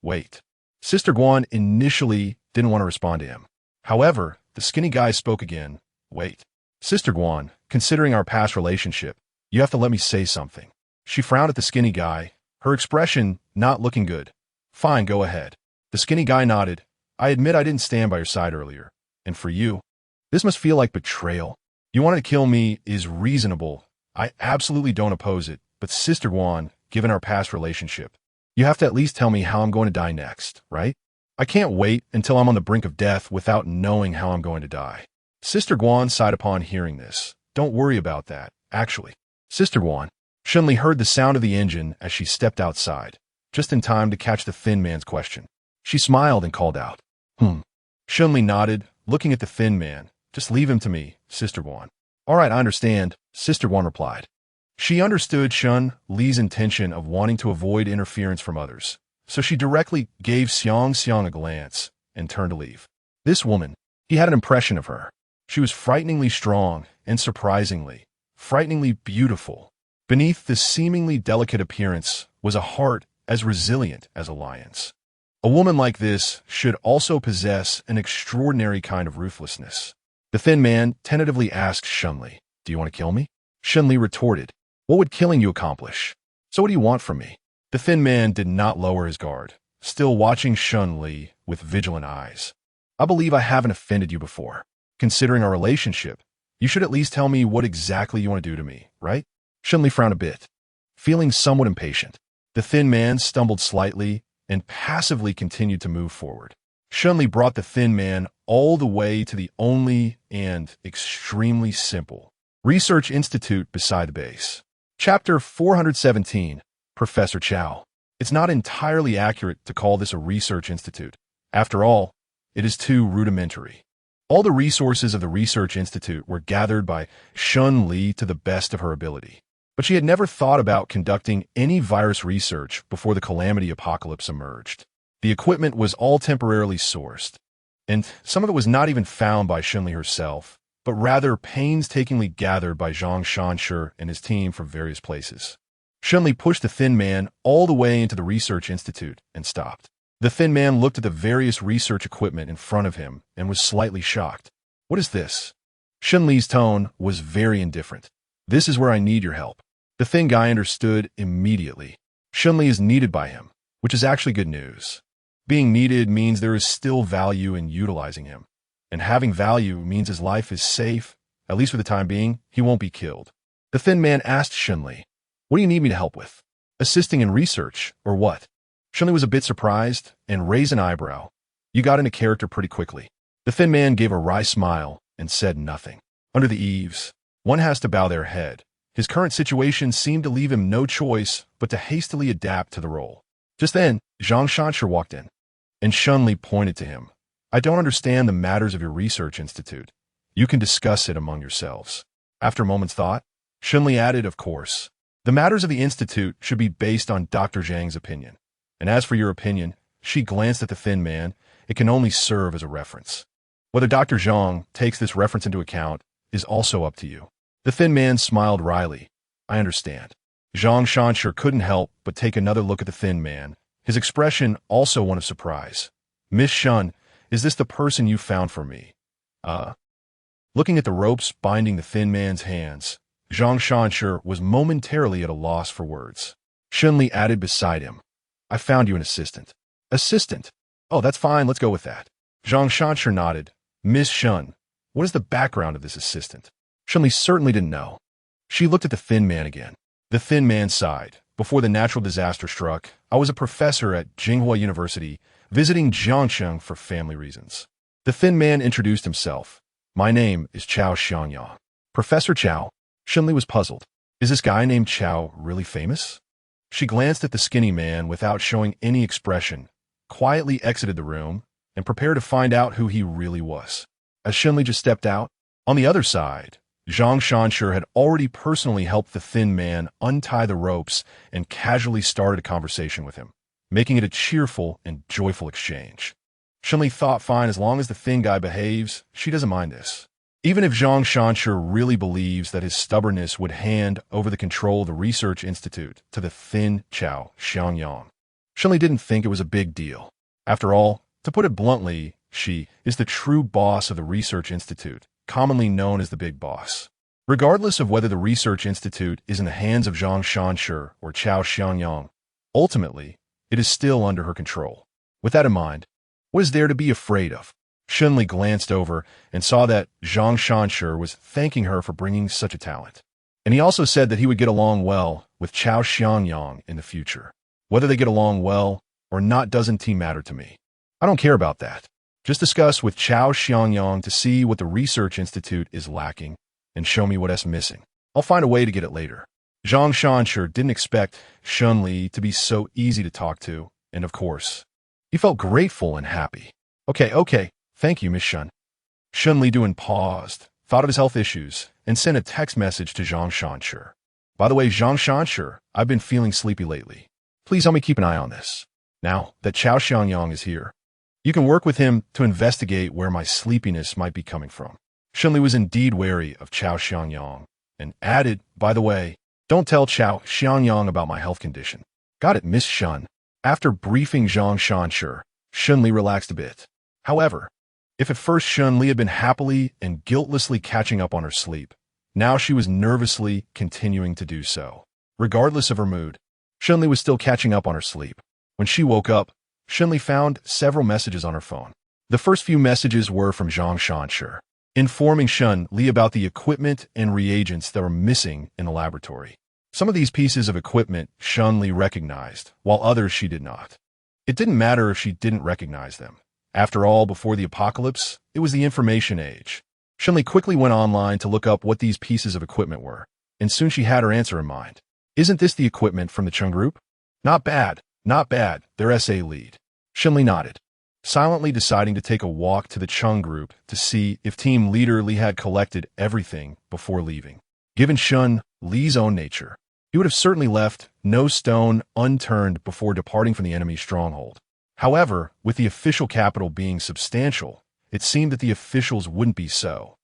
"Wait." Sister Guan initially didn't want to respond to him. However, the skinny guy spoke again, "Wait. Sister Guan, considering our past relationship, you have to let me say something." She frowned at the skinny guy, her expression not looking good. "Fine, go ahead." The skinny guy nodded. "I admit I didn't stand by your side earlier. And for you, this must feel like betrayal. You wanted to kill me is reasonable. I absolutely don't oppose it. But Sister Guan, given our past relationship, you have to at least tell me how I'm going to die next, right? I can't wait until I'm on the brink of death without knowing how I'm going to die." Sister Guan sighed upon hearing this. "Don't worry about that, actually." Sister Guan. Shen Li heard the sound of the engine as she stepped outside, just in time to catch the thin man's question. She smiled and called out, Shen Li nodded, looking at the thin man. "Just leave him to me, Sister Guan." "All right, I understand," Sister Guan replied. She understood Shen Li's intention of wanting to avoid interference from others, so she directly gave Xiang a glance and turned to leave. This woman, he had an impression of her. She was frighteningly strong and surprisingly, frighteningly beautiful. Beneath this seemingly delicate appearance was a heart as resilient as a lion's. A woman like this should also possess an extraordinary kind of ruthlessness. The thin man tentatively asked Shen Li, "Do you want to kill me?" Shen Li retorted, "What would killing you accomplish? So what do you want from me?" The thin man did not lower his guard, still watching Shen Li with vigilant eyes. "I believe I haven't offended you before. Considering our relationship, you should at least tell me what exactly you want to do to me, right?" Shen Li frowned a bit, feeling somewhat impatient. The thin man stumbled slightly and passively continued to move forward. Shen Li brought the thin man all the way to the only and extremely simple Research Institute beside the base. Chapter 417, Professor Chow. It's not entirely accurate to call this a research institute. After all, it is too rudimentary. All the resources of the Research Institute were gathered by Shen Li to the best of her ability. But she had never thought about conducting any virus research before the calamity apocalypse emerged. The equipment was all temporarily sourced, and some of it was not even found by Shen Li herself, but rather painstakingly gathered by Zhang Shanshi and his team from various places. Shen Li pushed the thin man all the way into the Research Institute and stopped. The thin man looked at the various research equipment in front of him and was slightly shocked. "What is this?" Shen Li's tone was very indifferent. "This is where I need your help." The thin guy understood immediately. Shen Li is needed by him, which is actually good news. Being needed means there is still value in utilizing him. And having value means his life is safe, at least for the time being. He won't be killed. The thin man asked Shen Li, "What do you need me to help with? Assisting in research, or what?" Shen Li was a bit surprised and raised an eyebrow. "You got into character pretty quickly." The thin man gave a wry smile and said nothing. Under the eaves, one has to bow their head. His current situation seemed to leave him no choice but to hastily adapt to the role. Just then, Zhang Shanshi walked in, and Shen Li pointed to him. "I don't understand the matters of your research institute. You can discuss it among yourselves." After a moment's thought, Shen Li added, "Of course. The matters of the institute should be based on Dr. Zhang's opinion. And as for your opinion," she glanced at the thin man, "it can only serve as a reference. Whether Dr. Zhang takes this reference into account is also up to you." The thin man smiled wryly. "I understand." Zhang Shanshi couldn't help but take another look at the thin man, his expression also one of surprise. "Miss Shen, is this the person you found for me?" Looking at the ropes binding the thin man's hands, Zhang Shanshi was momentarily at a loss for words. Shen Li added beside him, "I found you an assistant." "Assistant? Oh, that's fine, let's go with that." Zhang Shanshi nodded. "Miss Shen, what is the background of this assistant?" Shen Li certainly didn't know. She looked at the thin man again. The thin man sighed. "Before the natural disaster struck, I was a professor at Jinghua University, visiting Jiangcheng for family reasons." The thin man introduced himself. "My name is Chao Xiangyang." "Professor Chao?" Shen Li was puzzled. "Is this guy named Chao really famous?" She glanced at the skinny man without showing any expression, quietly exited the room, and prepared to find out who he really was. As Shen Li just stepped out, on the other side, Zhang Shanshi had already personally helped the thin man untie the ropes and casually started a conversation with him. making it a cheerful and joyful exchange. Shen Li thought, fine, as long as the thin guy behaves, she doesn't mind this. Even if Zhang Shanshi really believes that his stubbornness would hand over the control of the Research Institute to the thin Chao Xiangyang, Shen Li didn't think it was a big deal. After all, to put it bluntly, she is the true boss of the Research Institute, commonly known as the Big Boss. Regardless of whether the Research Institute is in the hands of Zhang Shanshi or Chao Xiangyang, ultimately, it is still under her control. With that in mind, what is there to be afraid of? Shen Li glanced over and saw that Zhang Shanshi was thanking her for bringing such a talent. And he also said that he would get along well with Chao Xiangyang in the future. Whether they get along well or not doesn't matter to me. I don't care about that. Just discuss with Chao Xiangyang to see what the Research Institute is lacking and show me what's missing. I'll find a way to get it later. Zhang Shanshi didn't expect Shen Li to be so easy to talk to, and of course, he felt grateful and happy. Okay, thank you, Miss Shen. Shen Li paused, thought of his health issues, and sent a text message to Zhang Shanshi. By the way, Zhang Shanshi, I've been feeling sleepy lately. Please help me keep an eye on this. Now that Chao Xiangyang is here, you can work with him to investigate where my sleepiness might be coming from. Shen Li was indeed wary of Chao Xiangyang, and added, by the way, don't tell Chao Xiangyang about my health condition. Got it, Miss Shen. After briefing Zhang Shanshi, Shen Li relaxed a bit. However, if at first Shen Li had been happily and guiltlessly catching up on her sleep, now she was nervously continuing to do so. Regardless of her mood, Shen Li was still catching up on her sleep. When she woke up, Shen Li found several messages on her phone. The first few messages were from Zhang Shanshi, informing Shen Li about the equipment and reagents that were missing in the laboratory. Some of these pieces of equipment Shen Li recognized, while others she did not. It didn't matter if she didn't recognize them. After all, before the apocalypse, it was the information age. Shen Li quickly went online to look up what these pieces of equipment were, and soon she had her answer in mind. Isn't this the equipment from the Cheng group? Not bad, their SA lead. Shen Li nodded, silently deciding to take a walk to the Cheng group to see if team leader Li had collected everything before leaving. Given Shen Li's own nature, he would have certainly left no stone unturned before departing from the enemy's stronghold. However, with the official capital being substantial, it seemed that the officials wouldn't be so.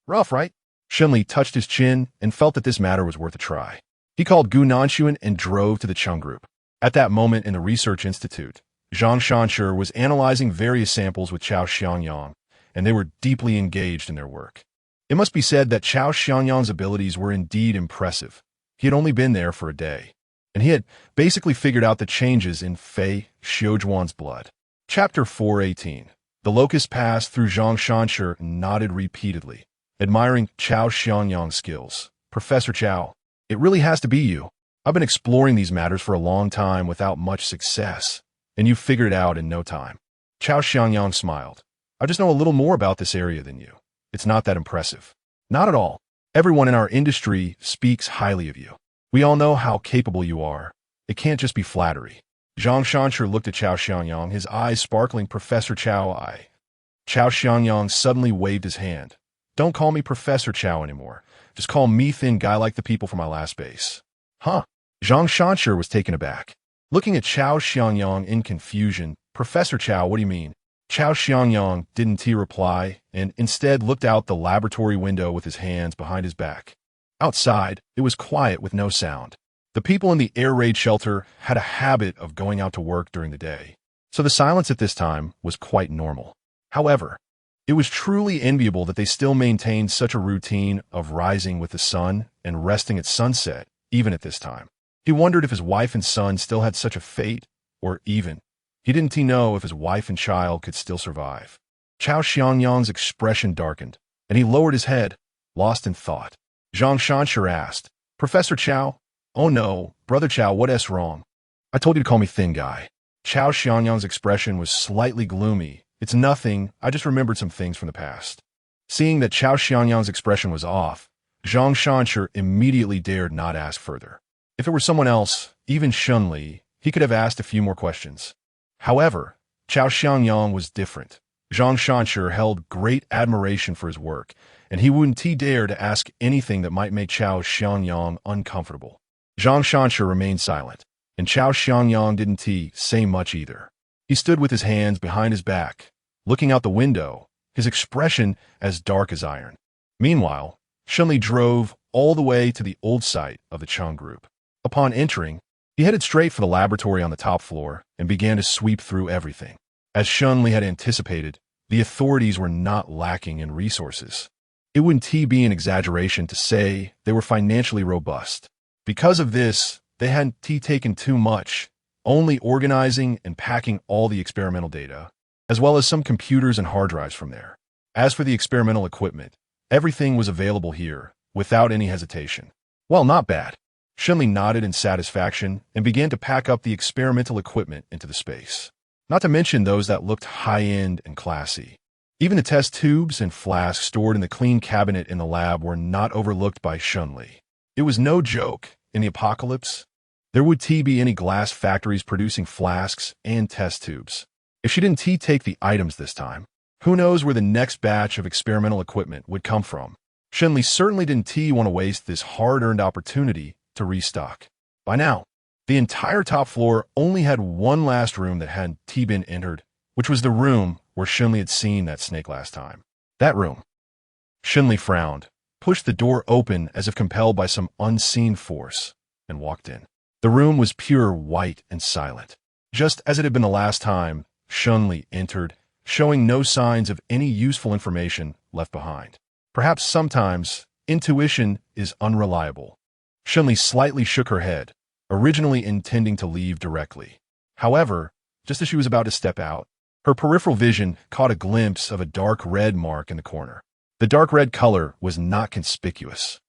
Rough, right? Shen Li touched his chin and felt that this matter was worth a try. He called Gu Nanshuan and drove to the Cheng group. At that moment in the Research Institute, Zhang Shanshi was analyzing various samples with Chao Xiangyang, and they were deeply engaged in their work. It must be said that Chao Xiangyang's abilities were indeed impressive. He had only been there for a day, and he had basically figured out the changes in Fei Xiuzhuan's blood. Chapter 418. The locust passed through Zhang Shanshi and nodded repeatedly, admiring Chao Xiangyang's skills. Professor Chao, it really has to be you. I've been exploring these matters for a long time without much success, and you figured it out in no time. Chao Xiangyang smiled. I just know a little more about this area than you. It's not that impressive. Not at all. Everyone in our industry speaks highly of you. We all know how capable you are. It can't just be flattery. Zhang Shanshi looked at Chao Xiangyang, his eyes sparkling. Professor Chao, Chao Xiangyang suddenly waved his hand. Don't call me Professor Chao anymore. Just call me thin guy like the people from my last base. Huh? Zhang Shanshi was taken aback. Looking at Chao Xiangyang in confusion, Professor Chao, what do you mean? Chao Xiangyang didn't reply and instead looked out the laboratory window with his hands behind his back. Outside, it was quiet with no sound. The people in the air raid shelter had a habit of going out to work during the day, so the silence at this time was quite normal. However, it was truly enviable that they still maintained such a routine of rising with the sun and resting at sunset, even at this time. He wondered if his wife and son still had such a fate, or even, he didn't know if his wife and child could still survive. Chao Xiangyang's expression darkened, and he lowered his head, lost in thought. Zhang Shanshi asked, Professor Chao? Oh no, Brother Chao, what's wrong? I told you to call me thin guy. Chao Xiangyang's expression was slightly gloomy. It's nothing, I just remembered some things from the past. Seeing that Chao Xiangyang's expression was off, Zhang Shanshi immediately dared not ask further. If it were someone else, even Shen Li, he could have asked a few more questions. However, Chao Xiangyang was different. Zhang Shanshi held great admiration for his work, and he wouldn't dare to ask anything that might make Chao Xiangyang uncomfortable. Zhang Shanshi remained silent. and Chao Xiangyang didn't say much either. He stood with his hands behind his back, looking out the window, his expression as dark as iron. Meanwhile, Shen Li drove all the way to the old site of the Cheng group. Upon entering, he headed straight for the laboratory on the top floor and began to sweep through everything. As Shen Li had anticipated, the authorities were not lacking in resources. It wouldn't be an exaggeration to say they were financially robust. Because of this, they hadn't taken too much, only organizing and packing all the experimental data, as well as some computers and hard drives from there. As for the experimental equipment, everything was available here, without any hesitation. Well, not bad. Shen Li nodded in satisfaction and began to pack up the experimental equipment into the space. Not to mention those that looked high-end and classy. Even the test tubes and flasks stored in the clean cabinet in the lab were not overlooked by Shen Li. It was no joke. In the apocalypse, there would be any glass factories producing flasks and test tubes. If she didn't take the items this time, who knows where the next batch of experimental equipment would come from. Shen Li certainly didn't want to waste this hard-earned opportunity to restock. By now, the entire top floor only had one last room that hadn't been entered, which was the room where Shen Li had seen that snake last time. That room. Shen Li frowned, pushed the door open as if compelled by some unseen force, and walked in. The room was pure white and silent. Just as it had been the last time, Shen Li entered, showing no signs of any useful information left behind. Perhaps sometimes intuition is unreliable. Shen Li slightly shook her head, originally intending to leave directly. However, just as she was about to step out, her peripheral vision caught a glimpse of a dark red mark in the corner. The dark red color was not conspicuous.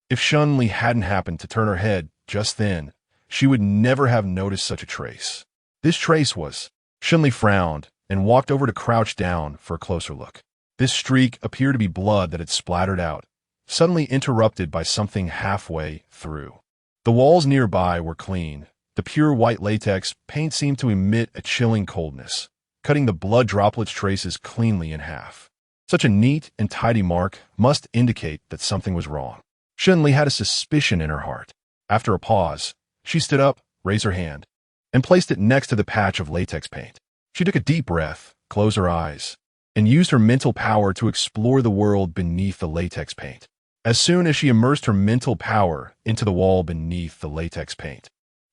If Shen Li hadn't happened to turn her head just then, she would never have noticed such a trace. This trace was. Shen Li frowned and walked over to crouch down for a closer look. This streak appeared to be blood that had splattered out, suddenly interrupted by something halfway through. The walls nearby were clean. The pure white latex paint seemed to emit a chilling coldness, cutting the blood droplets traces cleanly in half. Such a neat and tidy mark must indicate that something was wrong. Shen Li had a suspicion in her heart. After a pause, she stood up, raised her hand, and placed it next to the patch of latex paint. She took a deep breath, closed her eyes, and used her mental power to explore the world beneath the latex paint. As soon as she immersed her mental power into the wall beneath the latex paint,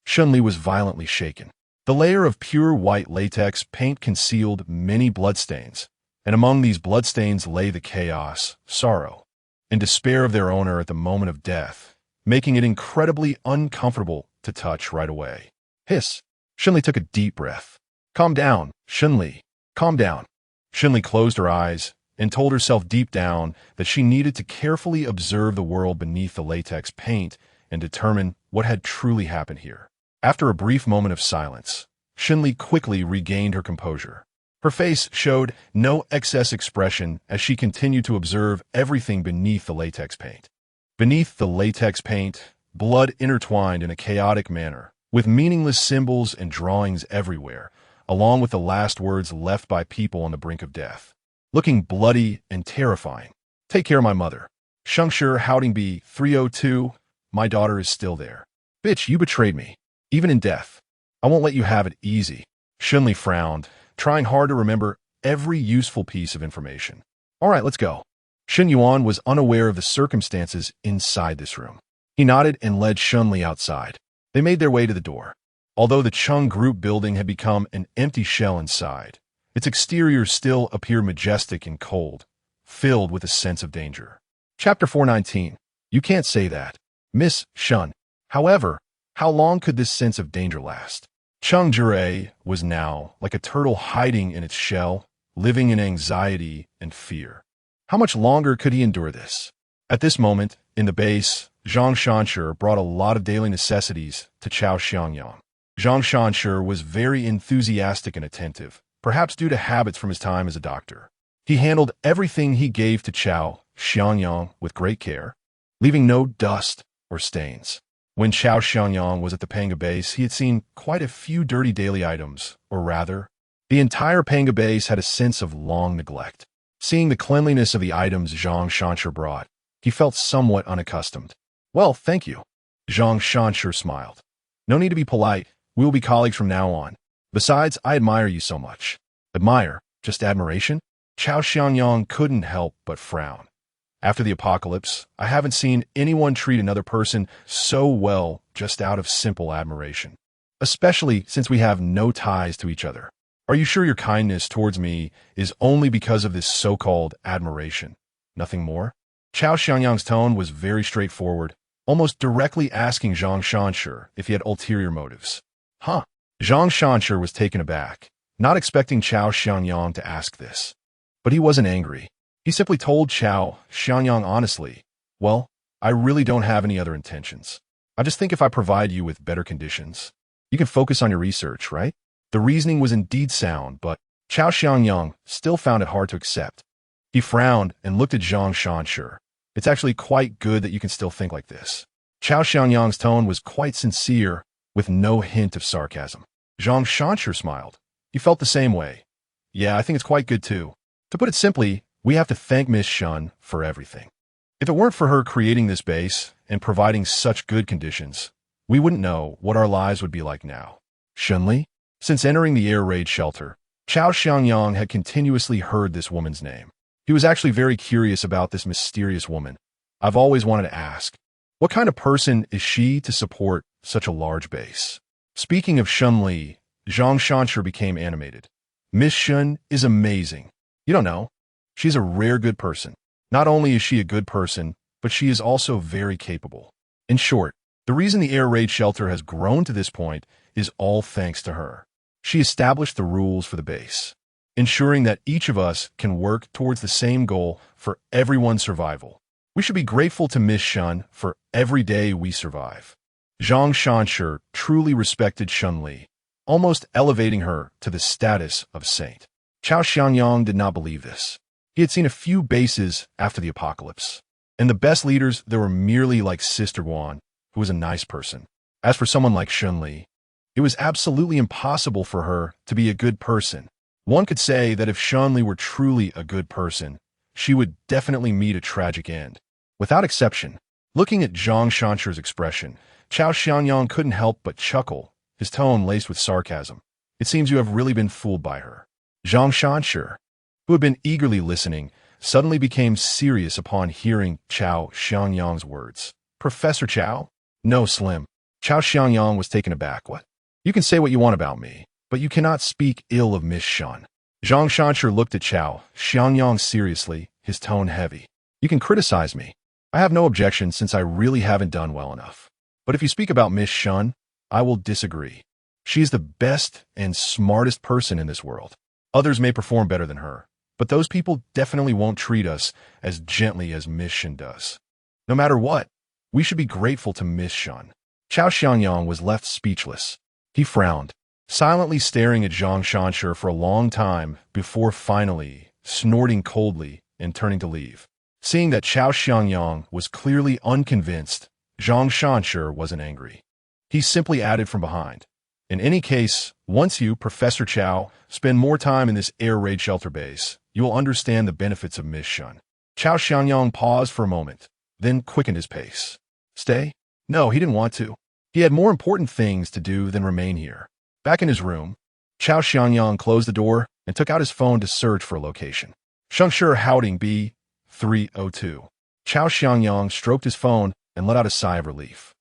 Shen Li was violently shaken. The layer of pure white latex paint concealed many bloodstains, and among these bloodstains lay the chaos, sorrow, and despair of their owner at the moment of death, making it incredibly uncomfortable to touch right away. Hiss! Shen Li took a deep breath. Calm down, Shen Li. Calm down. Shen Li closed her eyes and told herself deep down that she needed to carefully observe the world beneath the latex paint and determine what had truly happened here. After a brief moment of silence, Shen Li quickly regained her composure. Her face showed no excess expression as she continued to observe everything beneath the latex paint. Beneath the latex paint, blood intertwined in a chaotic manner, with meaningless symbols and drawings everywhere, along with the last words left by people on the brink of death. Looking bloody and terrifying. Take care of my mother. Shengshi Houding B 302, my daughter is still there. Bitch, you betrayed me. Even in death. I won't let you have it easy. Shen Li frowned, trying hard to remember every useful piece of information. All right, let's go. Shen Yuan was unaware of the circumstances inside this room. He nodded and led Shen Li outside. They made their way to the door. Although the Cheng group building had become an empty shell inside, its exterior still appeared majestic and cold, filled with a sense of danger. Chapter 419. You can't say that, Miss Shen. However, how long could this sense of danger last? Cheng Jiarui was now like a turtle hiding in its shell, living in anxiety and fear. How much longer could he endure this? At this moment, in the base, Zhang Shanshi brought a lot of daily necessities to Chao Xiangyang. Zhang Shanshi was very enthusiastic and attentive, perhaps due to habits from his time as a doctor. He handled everything he gave to Chao Xiangyang with great care, leaving no dust or stains. When Chao Xiangyang was at the Panga base, he had seen quite a few dirty daily items, or rather, the entire Panga base had a sense of long neglect. Seeing the cleanliness of the items Zhang Shanshi brought, he felt somewhat unaccustomed. Well, thank you. Zhang Shanshi smiled. No need to be polite. We will be colleagues from now on. Besides, I admire you so much. Admire? Just admiration? Chao Xiangyang couldn't help but frown. After the apocalypse, I haven't seen anyone treat another person so well just out of simple admiration. Especially since we have no ties to each other. Are you sure your kindness towards me is only because of this so-called admiration? Nothing more? Chao Xiangyang's tone was very straightforward, almost directly asking Zhang Shanshi if he had ulterior motives. Huh? Zhang Shanshi was taken aback, not expecting Chao Xiangyang to ask this. But he wasn't angry. He simply told Chao Xiangyang honestly, well, I really don't have any other intentions. I just think if I provide you with better conditions, you can focus on your research, right? The reasoning was indeed sound, but Chao Xiangyang still found it hard to accept. He frowned and looked at Zhang Shanshi. It's actually quite good that you can still think like this. Chao Xiangyang's tone was quite sincere, with no hint of sarcasm. Zhang Shanshi smiled. He felt the same way. Yeah, I think it's quite good too. To put it simply, we have to thank Miss Shen for everything. If it weren't for her creating this base and providing such good conditions, we wouldn't know what our lives would be like now. Shen Li? Since entering the air raid shelter, Chao Xiangyang had continuously heard this woman's name. He was actually very curious about this mysterious woman. I've always wanted to ask, what kind of person is she to support such a large base? Speaking of Shen Li, Zhang Shanshi became animated. Miss Shen is amazing. You don't know. She's a rare good person. Not only is she a good person, but she is also very capable. In short, the reason the air raid shelter has grown to this point is all thanks to her. She established the rules for the base, ensuring that each of us can work towards the same goal for everyone's survival. We should be grateful to Miss Shen for every day we survive. Zhang Shanshi truly respected Shen Li, almost elevating her to the status of saint. Chao Xiangyang did not believe this. He had seen a few bases after the apocalypse, and the best leaders there were merely like Sister Guan, who was a nice person. As for someone like Shen Li, it was absolutely impossible for her to be a good person. One could say that if Shen Li were truly a good person, she would definitely meet a tragic end. Without exception, looking at Zhang Shanshi's expression, Chao Xiangyang couldn't help but chuckle, his tone laced with sarcasm. It seems you have really been fooled by her. Zhang Shanshi, who had been eagerly listening, suddenly became serious upon hearing Chao Xiangyang's words. Professor Chao? No, Slim. Chao Xiangyang was taken aback. What? You can say what you want about me, but you cannot speak ill of Miss Shen. Zhang Shanshi looked at Chao Xiangyang seriously, his tone heavy. You can criticize me. I have no objection since I really haven't done well enough. But if you speak about Miss Shen, I will disagree. She is the best and smartest person in this world. Others may perform better than her, but those people definitely won't treat us as gently as Miss Shen does. No matter what, we should be grateful to Miss Shen. Chao Xiangyang was left speechless. He frowned, silently staring at Zhang Shanshi for a long time before finally snorting coldly and turning to leave. Seeing that Chao Xiangyang was clearly unconvinced, Zhang Shanshi wasn't angry. He simply added from behind. In any case, once you, Professor Chao, spend more time in this air raid shelter base, you will understand the benefits of Miss Shen. Chao Xiangyang paused for a moment, then quickened his pace. Stay? No, he didn't want to. He had more important things to do than remain here. Back in his room, Chao Xiangyang closed the door and took out his phone to search for a location. Shengshi Houding B302. Chao Xiangyang stroked his phone and let out a sigh of relief.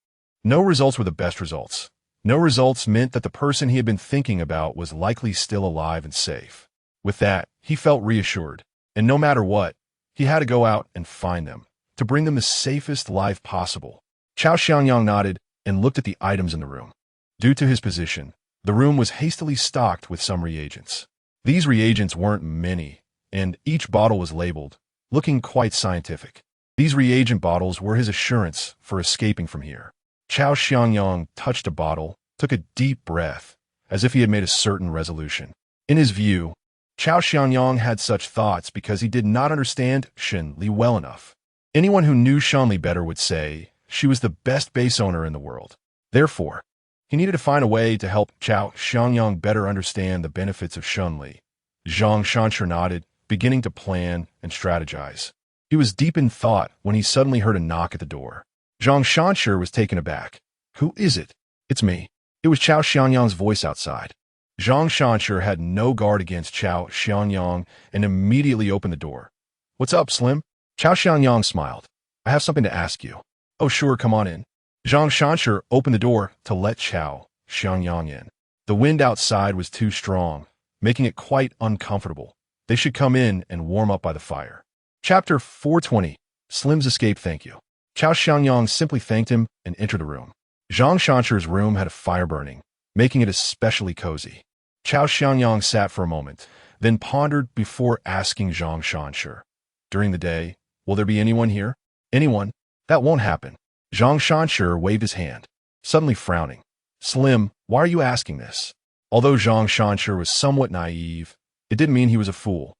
No results were the best results. No results meant that the person he had been thinking about was likely still alive and safe. With that, he felt reassured, and no matter what, he had to go out and find them, to bring them the safest life possible. Chao Xiangyang nodded and looked at the items in the room. Due to his position, the room was hastily stocked with some reagents. These reagents weren't many, and each bottle was labeled, looking quite scientific. These reagent bottles were his assurance for escaping from here. Chao Xiangyang touched a bottle, took a deep breath, as if he had made a certain resolution. In his view, Chao Xiangyang had such thoughts because he did not understand Shen Li well enough. Anyone who knew Shen Li better would say she was the best base owner in the world. Therefore, he needed to find a way to help Chao Xiangyang better understand the benefits of Shen Li. Zhang Shanshi nodded, beginning to plan and strategize. He was deep in thought when he suddenly heard a knock at the door. Zhang Shanshi was taken aback. Who is it? It's me. It was Chao Xianyang's voice outside. Zhang Shanshi had no guard against Chao Xianyang and immediately opened the door. "What's up, Slim?" Chao Xianyang smiled. "I have something to ask you." "Oh sure, come on in." Zhang Shanshi opened the door to let Chao Xianyang in. The wind outside was too strong, making it quite uncomfortable. They should come in and warm up by the fire. Chapter 420. Slim's Escape. "Thank you." Chao Xianyang simply thanked him and entered the room. Zhang Shanshi's room had a fire burning, making it especially cozy. Chao Xianyang sat for a moment, then pondered before asking Zhang Shanshi, "During the day, will there be anyone here?" "Anyone? That won't happen." Zhang Shanshi waved his hand, suddenly frowning. "Slim, why are you asking this?" Although Zhang Shanshi was somewhat naive, it didn't mean he was a fool.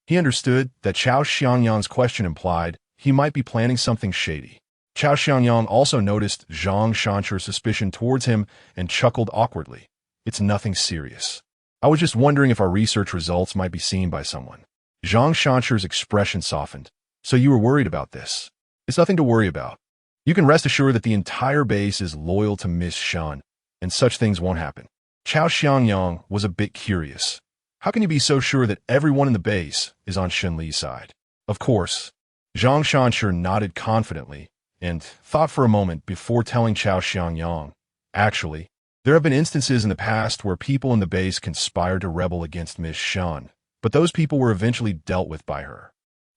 He understood that Chao Xianyang's question implied he might be planning something shady. Chao Xianyang also noticed Zhang Shanshi's suspicion towards him and chuckled awkwardly. "It's nothing serious. I was just wondering if our research results might be seen by someone." Zhang Shanshi's expression softened. "So you were worried about this?" "It's nothing to worry about. You can rest assured that the entire base is loyal to Miss Shen, and such things won't happen." Chao Xianyang was a bit curious. "How can you be so sure that everyone in the base is on Shen Li's side?" "Of course." Zhang Shanshi nodded confidently and thought for a moment before telling Chao Xianyang. "Actually, there have been instances in the past where people in the base conspired to rebel against Miss Shen, but those people were eventually dealt with by her.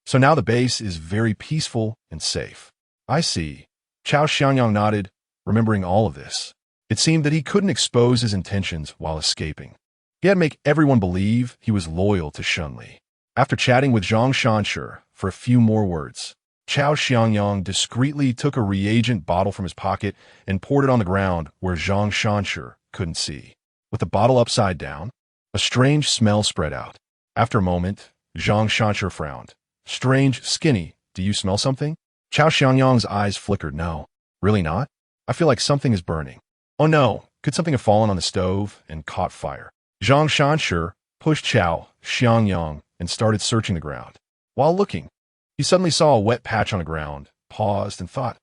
So now the base is very peaceful and safe." "I see." Chao Xianyang nodded, remembering all of this. It seemed that he couldn't expose his intentions while escaping. He had to make everyone believe he was loyal to Shen Li. After chatting with Zhang Shanshi for a few more words, Chao Xianyang discreetly took a reagent bottle from his pocket and poured it on the ground where Zhang Shanshi couldn't see. With the bottle upside down, a strange smell spread out. After a moment, Zhang Shanshi frowned. "Strange, skinny, do you smell something?" Chao Xianyang's eyes flickered. "No, really not? I feel like something is burning." "Oh no, could something have fallen on the stove and caught fire?" Zhang Shanshi pushed Chao Xianyang and started searching the ground. While looking, he suddenly saw a wet patch on the ground, paused, and thought,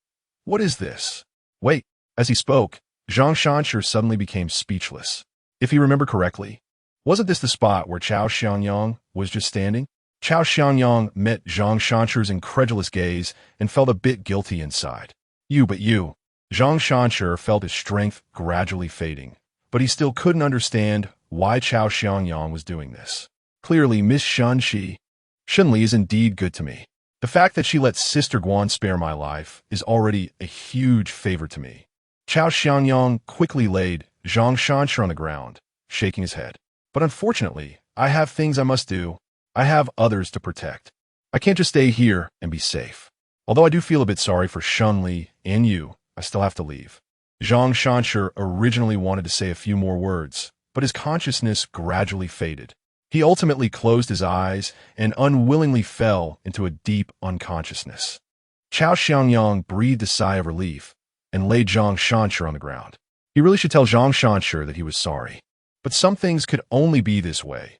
"What is this?" "Wait." As he spoke, Zhang Shanshi suddenly became speechless. If he remembered correctly, wasn't this the spot where Chao Xianyang was just standing? Chao Xianyang met Zhang Shanshi's incredulous gaze and felt a bit guilty inside. But you. Zhang Shanshi felt his strength gradually fading, but he still couldn't understand why Chao Xianyang was doing this. Clearly, Miss Shen Li is indeed good to me. The fact that she let Sister Guan spare my life is already a huge favor to me. Chao Xianyang quickly laid Zhang Shanshi on the ground, shaking his head. "But unfortunately, I have things I must do. I have others to protect. I can't just stay here and be safe. Although I do feel a bit sorry for Shen Li and you, I still have to leave." Zhang Shanshi originally wanted to say a few more words, but his consciousness gradually faded. He ultimately closed his eyes and unwillingly fell into a deep unconsciousness. Chao Xianyang breathed a sigh of relief and laid Zhang Shanshi on the ground. He really should tell Zhang Shanshi that he was sorry. But some things could only be this way.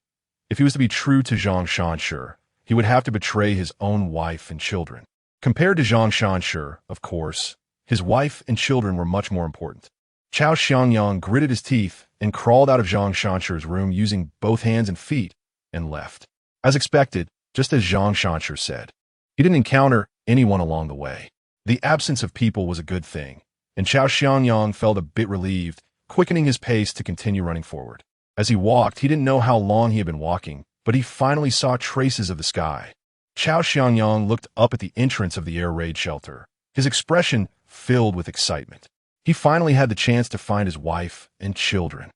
If he was to be true to Zhang Shanshi, he would have to betray his own wife and children. Compared to Zhang Shanshi, of course, his wife and children were much more important. Chao Xianyang gritted his teeth and crawled out of Zhang Shanshi's room using both hands and feet and left. As expected, just as Zhang Shanshi said, he didn't encounter anyone along the way. The absence of people was a good thing, and Chao Xianyang felt a bit relieved, quickening his pace to continue running forward. As he walked, he didn't know how long he had been walking, but he finally saw traces of the sky. Chao Xianyang looked up at the entrance of the air raid shelter, his expression filled with excitement. He finally had the chance to find his wife and children.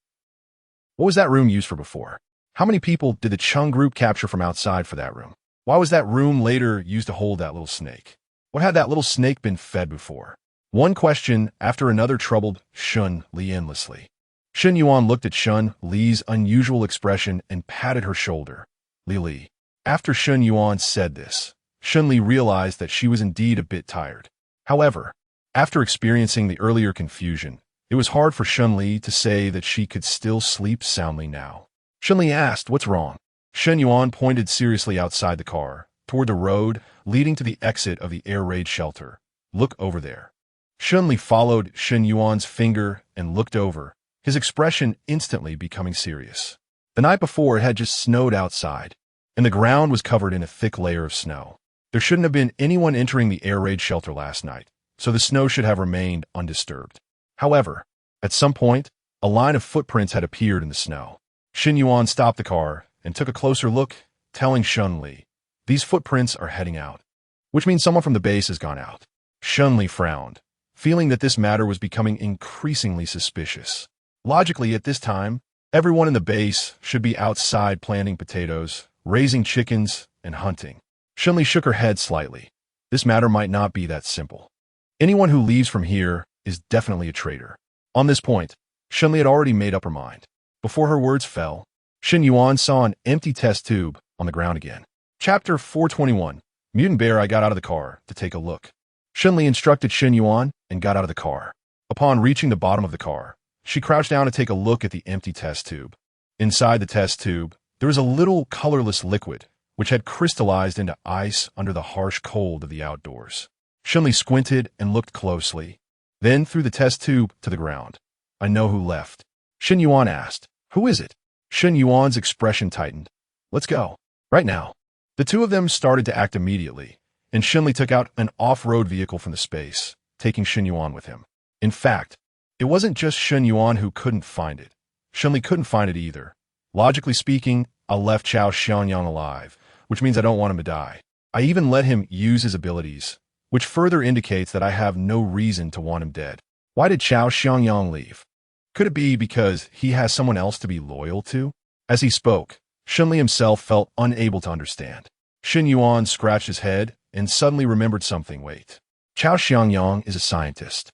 What was that room used for before? How many people did the Cheng group capture from outside for that room? Why was that room later used to hold that little snake? What had that little snake been fed before? One question after another troubled Shen Li endlessly. Shen Yuan looked at Shen Li's unusual expression and patted her shoulder. Li. After Shen Yuan said this, Shen Li realized that she was indeed a bit tired. However, after experiencing the earlier confusion, it was hard for Shen Li to say that she could still sleep soundly now. Shen Li asked, "What's wrong?" Shen Yuan pointed seriously outside the car, toward the road leading to the exit of the air raid shelter. "Look over there." Shen Li followed Shen Yuan's finger and looked over, his expression instantly becoming serious. The night before, it had just snowed outside, and the ground was covered in a thick layer of snow. There shouldn't have been anyone entering the air raid shelter last night, so the snow should have remained undisturbed. However, at some point, a line of footprints had appeared in the snow. Shen Yuan stopped the car and took a closer look, telling Shen Li, "These footprints are heading out," which means someone from the base has gone out. Shen Li frowned, feeling that this matter was becoming increasingly suspicious. Logically, at this time, everyone in the base should be outside planting potatoes, raising chickens, and hunting. Shen Li shook her head slightly. This matter might not be that simple. Anyone who leaves from here is definitely a traitor. On this point, Shen Li had already made up her mind. Before her words fell, Shen Yuan saw an empty test tube on the ground again. Chapter 421. Mutant Bear. I got out of the car to take a look. Shen Li instructed Shen Yuan and got out of the car. Upon reaching the bottom of the car, she crouched down to take a look at the empty test tube. Inside the test tube, there was a little colorless liquid, which had crystallized into ice under the harsh cold of the outdoors. Shen Li squinted and looked closely, then threw the test tube to the ground. "I know who left." Shen Yuan asked, "Who is it?" Shen Yuan's expression tightened. "Let's go. Right now." The two of them started to act immediately, and Shen Li took out an off-road vehicle from the space, taking Shen Yuan with him. In fact, it wasn't just Shen Yuan who couldn't find it. Shen Li couldn't find it either. Logically speaking, I left Chao Xiangyang alive, which means I don't want him to die. I even let him use his abilities, which further indicates that I have no reason to want him dead. Why did Chao Xiangyang leave? Could it be because he has someone else to be loyal to? As he spoke, Shen Li himself felt unable to understand. Shen Yuan scratched his head and suddenly remembered something. Wait. Chao Xiangyang is a scientist,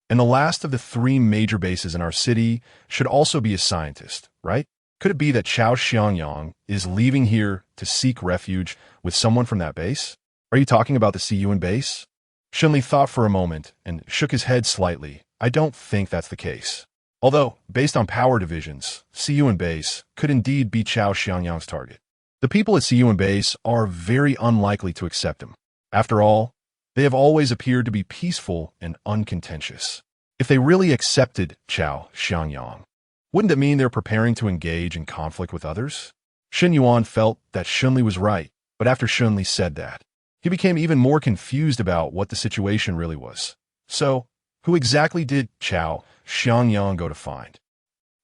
and the last of the 3 major bases in our city should also be a scientist, right? Could it be that Chao Xiangyang is leaving here to seek refuge with someone from that base? Are you talking about the CUN base? Shen Li thought for a moment and shook his head slightly. I don't think that's the case. Although, based on power divisions, CUN base could indeed be Chao Xiangyang's target. The people at CUN base are very unlikely to accept him. After all, they have always appeared to be peaceful and uncontentious. If they really accepted Chao Xiangyang, wouldn't it mean they're preparing to engage in conflict with others? Shen Yuan felt that Shen Li was right, but after Shen Li said that, he became even more confused about what the situation really was. So, who exactly did Chao Xiangyang go to find?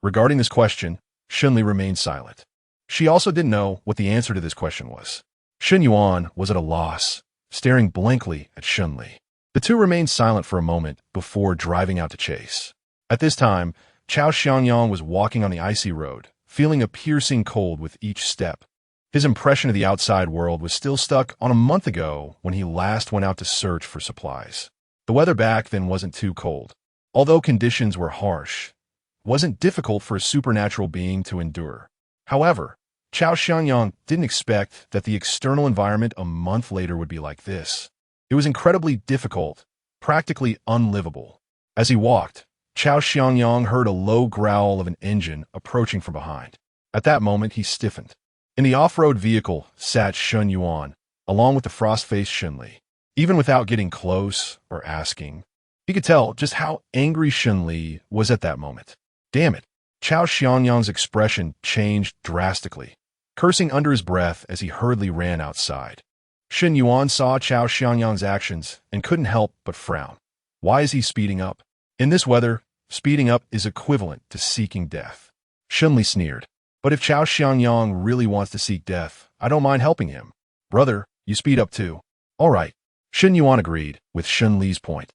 Regarding this question, Shen Li remained silent. She also didn't know what the answer to this question was. Shen Yuan was at a loss, staring blankly at Shen Li. The two remained silent for a moment before driving out to chase. At this time, Chao Xiangyang was walking on the icy road, feeling a piercing cold with each step. His impression of the outside world was still stuck on a month ago when he last went out to search for supplies. The weather back then wasn't too cold. Although conditions were harsh, it wasn't difficult for a supernatural being to endure. However, Chao Xiangyang didn't expect that the external environment a month later would be like this. It was incredibly difficult, practically unlivable. As he walked, Chao Xiangyang heard a low growl of an engine approaching from behind. At that moment, he stiffened. In the off-road vehicle sat Shen Yuan, along with the frost-faced Shen Li. Even without getting close or asking, he could tell just how angry Shen Li was at that moment. Damn it! Chao Xiangyang's expression changed drastically, cursing under his breath as he hurriedly ran outside. Shen Yuan saw Chao Xiangyang's actions and couldn't help but frown. Why is he speeding up? In this weather, speeding up is equivalent to seeking death. Shen Li sneered. But if Chao Xiangyang really wants to seek death, I don't mind helping him. Brother, you speed up too. All right. Shen Yuan agreed with Shen Li's point.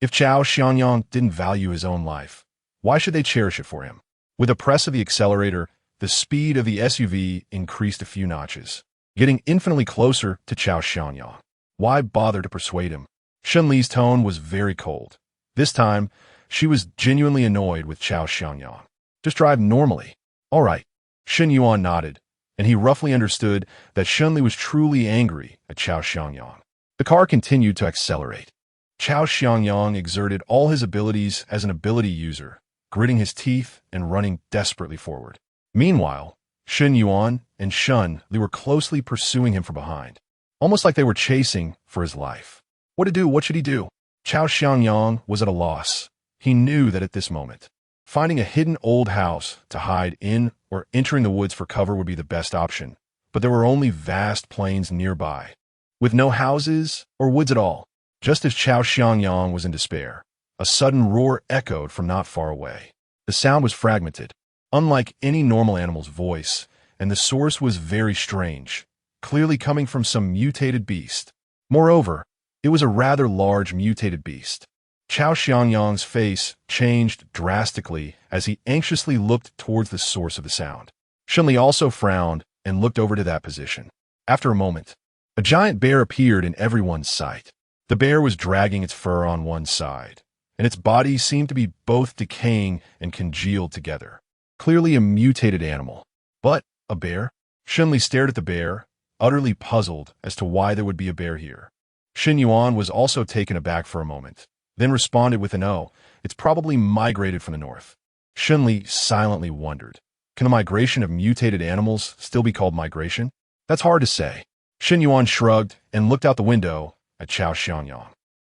If Chao Xiangyang didn't value his own life, why should they cherish it for him? With a press of the accelerator, the speed of the SUV increased a few notches, getting infinitely closer to Chao Xiangyang. Why bother to persuade him? Shen Li's tone was very cold. This time, she was genuinely annoyed with Chao Xiangyang. Just drive normally. All right. Shen Yuan nodded, and he roughly understood that Shen Li was truly angry at Chao Xiangyang. The car continued to accelerate. Chao Xiangyang exerted all his abilities as an ability user, gritting his teeth and running desperately forward. Meanwhile, Shen Yuan and Shen Li were closely pursuing him from behind, almost like they were chasing for his life. What to do? What should he do? Chao Xiangyang was at a loss. He knew that at this moment, Finding a hidden old house to hide in or entering the woods for cover would be the best option, but there were only vast plains nearby, with no houses or woods at all. Just as Chao Xiangyang was in despair, a sudden roar echoed from not far away. The sound was fragmented, unlike any normal animal's voice, and the source was very strange, clearly coming from some mutated beast. Moreover, it was a rather large mutated beast. Chao Xiangyang's face changed drastically as he anxiously looked towards the source of the sound. Shen Li also frowned and looked over to that position. After a moment, a giant bear appeared in everyone's sight. The bear was dragging its fur on one side, and its body seemed to be both decaying and congealed together. Clearly a mutated animal. But a bear? Shen Li stared at the bear, utterly puzzled as to why there would be a bear here. Xin Yuan was also taken aback for a moment, then responded with an "Oh, it's probably migrated from the north." Shen Li silently wondered, can the migration of mutated animals still be called migration? That's hard to say. Xin Yuan shrugged and looked out the window at Chao Xiangyang,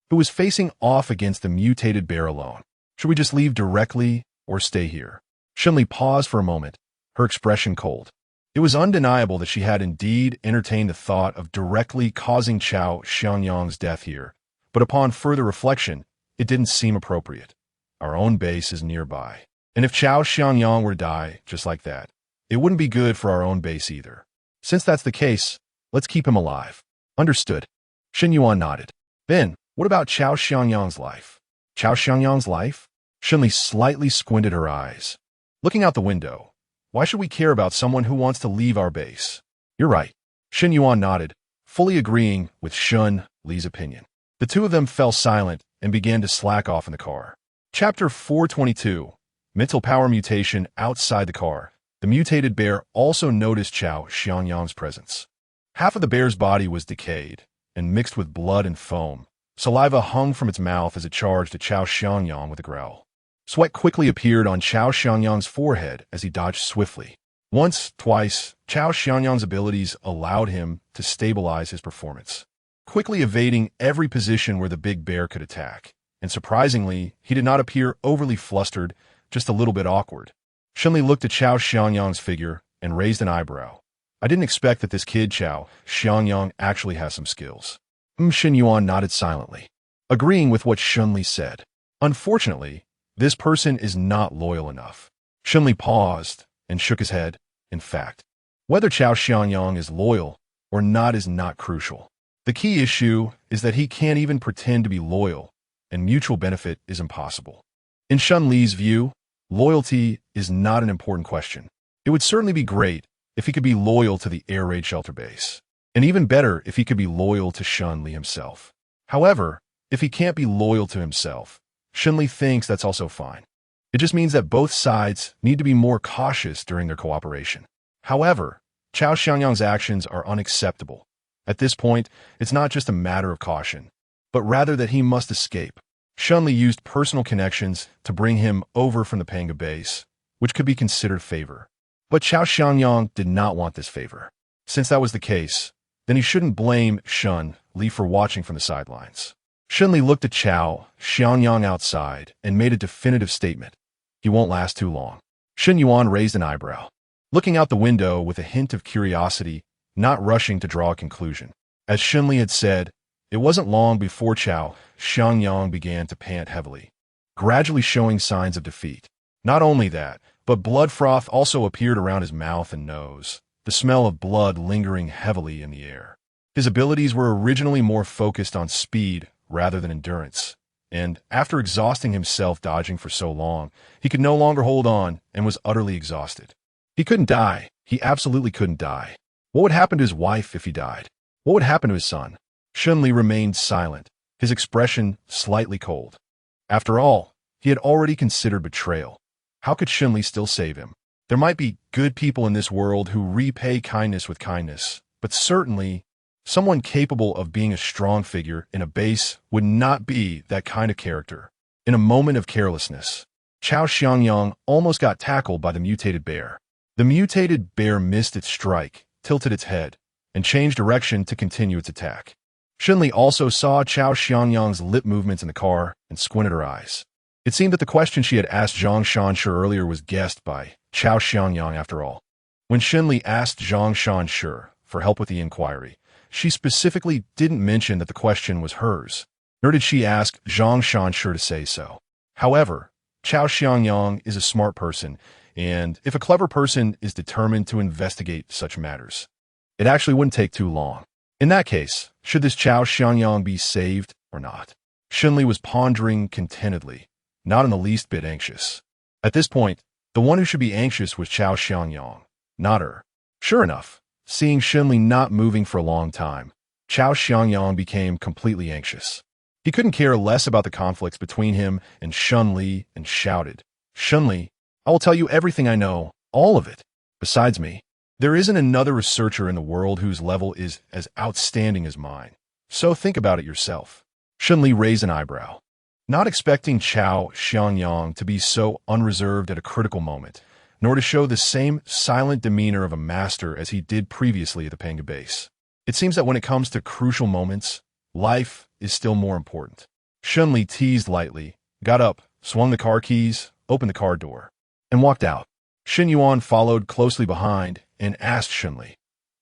who was facing off against the mutated bear alone. Should we just leave directly or stay here? Shen Li paused for a moment, her expression cold. It was undeniable that she had indeed entertained the thought of directly causing Chao Xiangyang's death here, but upon further reflection, it didn't seem appropriate. Our own base is nearby, and if Chao Xiangyang were to die just like that, it wouldn't be good for our own base either. Since that's the case, let's keep him alive. Understood. Xin Yuan nodded. Then, what about Chao Xiangyang's life? Chao Xiangyang's life? Shen Li slightly squinted her eyes. Looking out the window, why should we care about someone who wants to leave our base? You're right. Xin Yuan nodded, fully agreeing with Shen Li's opinion. The two of them fell silent and began to slack off in the car. Chapter 422. Mental Power Mutation. Outside the car, the mutated bear also noticed Chao Xiangyang's presence. Half of the bear's body was decayed and mixed with blood and foam. Saliva hung from its mouth as it charged at Chao Xiangyang with a growl. Sweat quickly appeared on Chao Xiangyang's forehead as he dodged swiftly. Once, twice, Chao Xiangyang's abilities allowed him to stabilize his performance, quickly evading every position where the big bear could attack. And surprisingly, he did not appear overly flustered, just a little bit awkward. Shen Li looked at Chao Xiangyang's figure and raised an eyebrow. I didn't expect that this kid Chao Xiangyang actually has some skills. Xin Yuan nodded silently, agreeing with what Shen Li said. Unfortunately, this person is not loyal enough. Shen Li paused and shook his head. In fact, whether Chao Xiangyang is loyal or not is not crucial. The key issue is that he can't even pretend to be loyal, and mutual benefit is impossible. In Shen Li's view, loyalty is not an important question. It would certainly be great if he could be loyal to the air raid shelter base, and even better if he could be loyal to Shen Li himself. However, if he can't be loyal to himself, Shen Li thinks that's also fine. It just means that both sides need to be more cautious during their cooperation. However, Chao Xiangyang's actions are unacceptable. At this point, it's not just a matter of caution, but rather that he must escape. Shen Li used personal connections to bring him over from the Panga base, which could be considered favor. But Chao Xiangyang did not want this favor. Since that was the case, then he shouldn't blame Shen Li for watching from the sidelines. Shen Li looked at Chao Xiangyang outside and made a definitive statement. He won't last too long. Xin Yuan raised an eyebrow, looking out the window with a hint of curiosity, not rushing to draw a conclusion. As Shen Li had said, it wasn't long before Chao Xiangyang began to pant heavily, gradually showing signs of defeat. Not only that, but blood froth also appeared around his mouth and nose, the smell of blood lingering heavily in the air. His abilities were originally more focused on speed rather than endurance, and after exhausting himself dodging for so long, he could no longer hold on and was utterly exhausted. He couldn't die. He absolutely couldn't die. What would happen to his wife if he died? What would happen to his son? Shen Li remained silent, his expression slightly cold. After all, he had already considered betrayal. How could Shen Li still save him? There might be good people in this world who repay kindness with kindness, but certainly someone capable of being a strong figure in a base would not be that kind of character. In a moment of carelessness, Chao Xiangyang almost got tackled by the mutated bear. The mutated bear missed its strike, tilted its head, and changed direction to continue its attack. Shen Li also saw Chao Xiangyang's lip movements in the car and squinted her eyes. It seemed that the question she had asked Zhang Shanshi earlier was guessed by Chao Xiangyang after all. When Shen Li asked Zhang Shanshi for help with the inquiry, she specifically didn't mention that the question was hers, nor did she ask Zhang Shanshi to say so. However, Chao Xiangyang is a smart person, and if a clever person is determined to investigate such matters, it actually wouldn't take too long. In that case, should this Chao Xiangyang be saved or not? Shen Li was pondering contentedly, not in the least bit anxious. At this point, the one who should be anxious was Chao Xiangyang, not her. Sure enough, seeing Shen Li not moving for a long time, Chao Xiangyang became completely anxious. He couldn't care less about the conflicts between him and Shen Li and shouted, "Shen Li, I will tell you everything I know, all of it. Besides me, there isn't another researcher in the world whose level is as outstanding as mine. So think about it yourself." Shen Li raised an eyebrow, not expecting Chao Xiangyang to be so unreserved at a critical moment, nor to show the same silent demeanor of a master as he did previously at the Panga base. It seems that when it comes to crucial moments, life is still more important. Shen Li teased lightly, got up, swung the car keys, opened the car door, and walked out. Shen Yuan followed closely behind and asked Shen Li,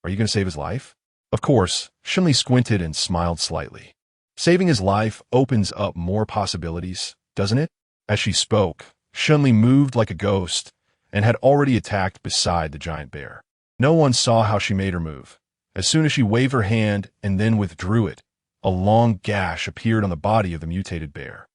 "Are you going to save his life?" Of course, Shen Li squinted and smiled slightly. Saving his life opens up more possibilities, doesn't it? As she spoke, Shen Li moved like a ghost and had already attacked beside the giant bear. No one saw how she made her move. As soon as she waved her hand and then withdrew it, a long gash appeared on the body of the mutated bear.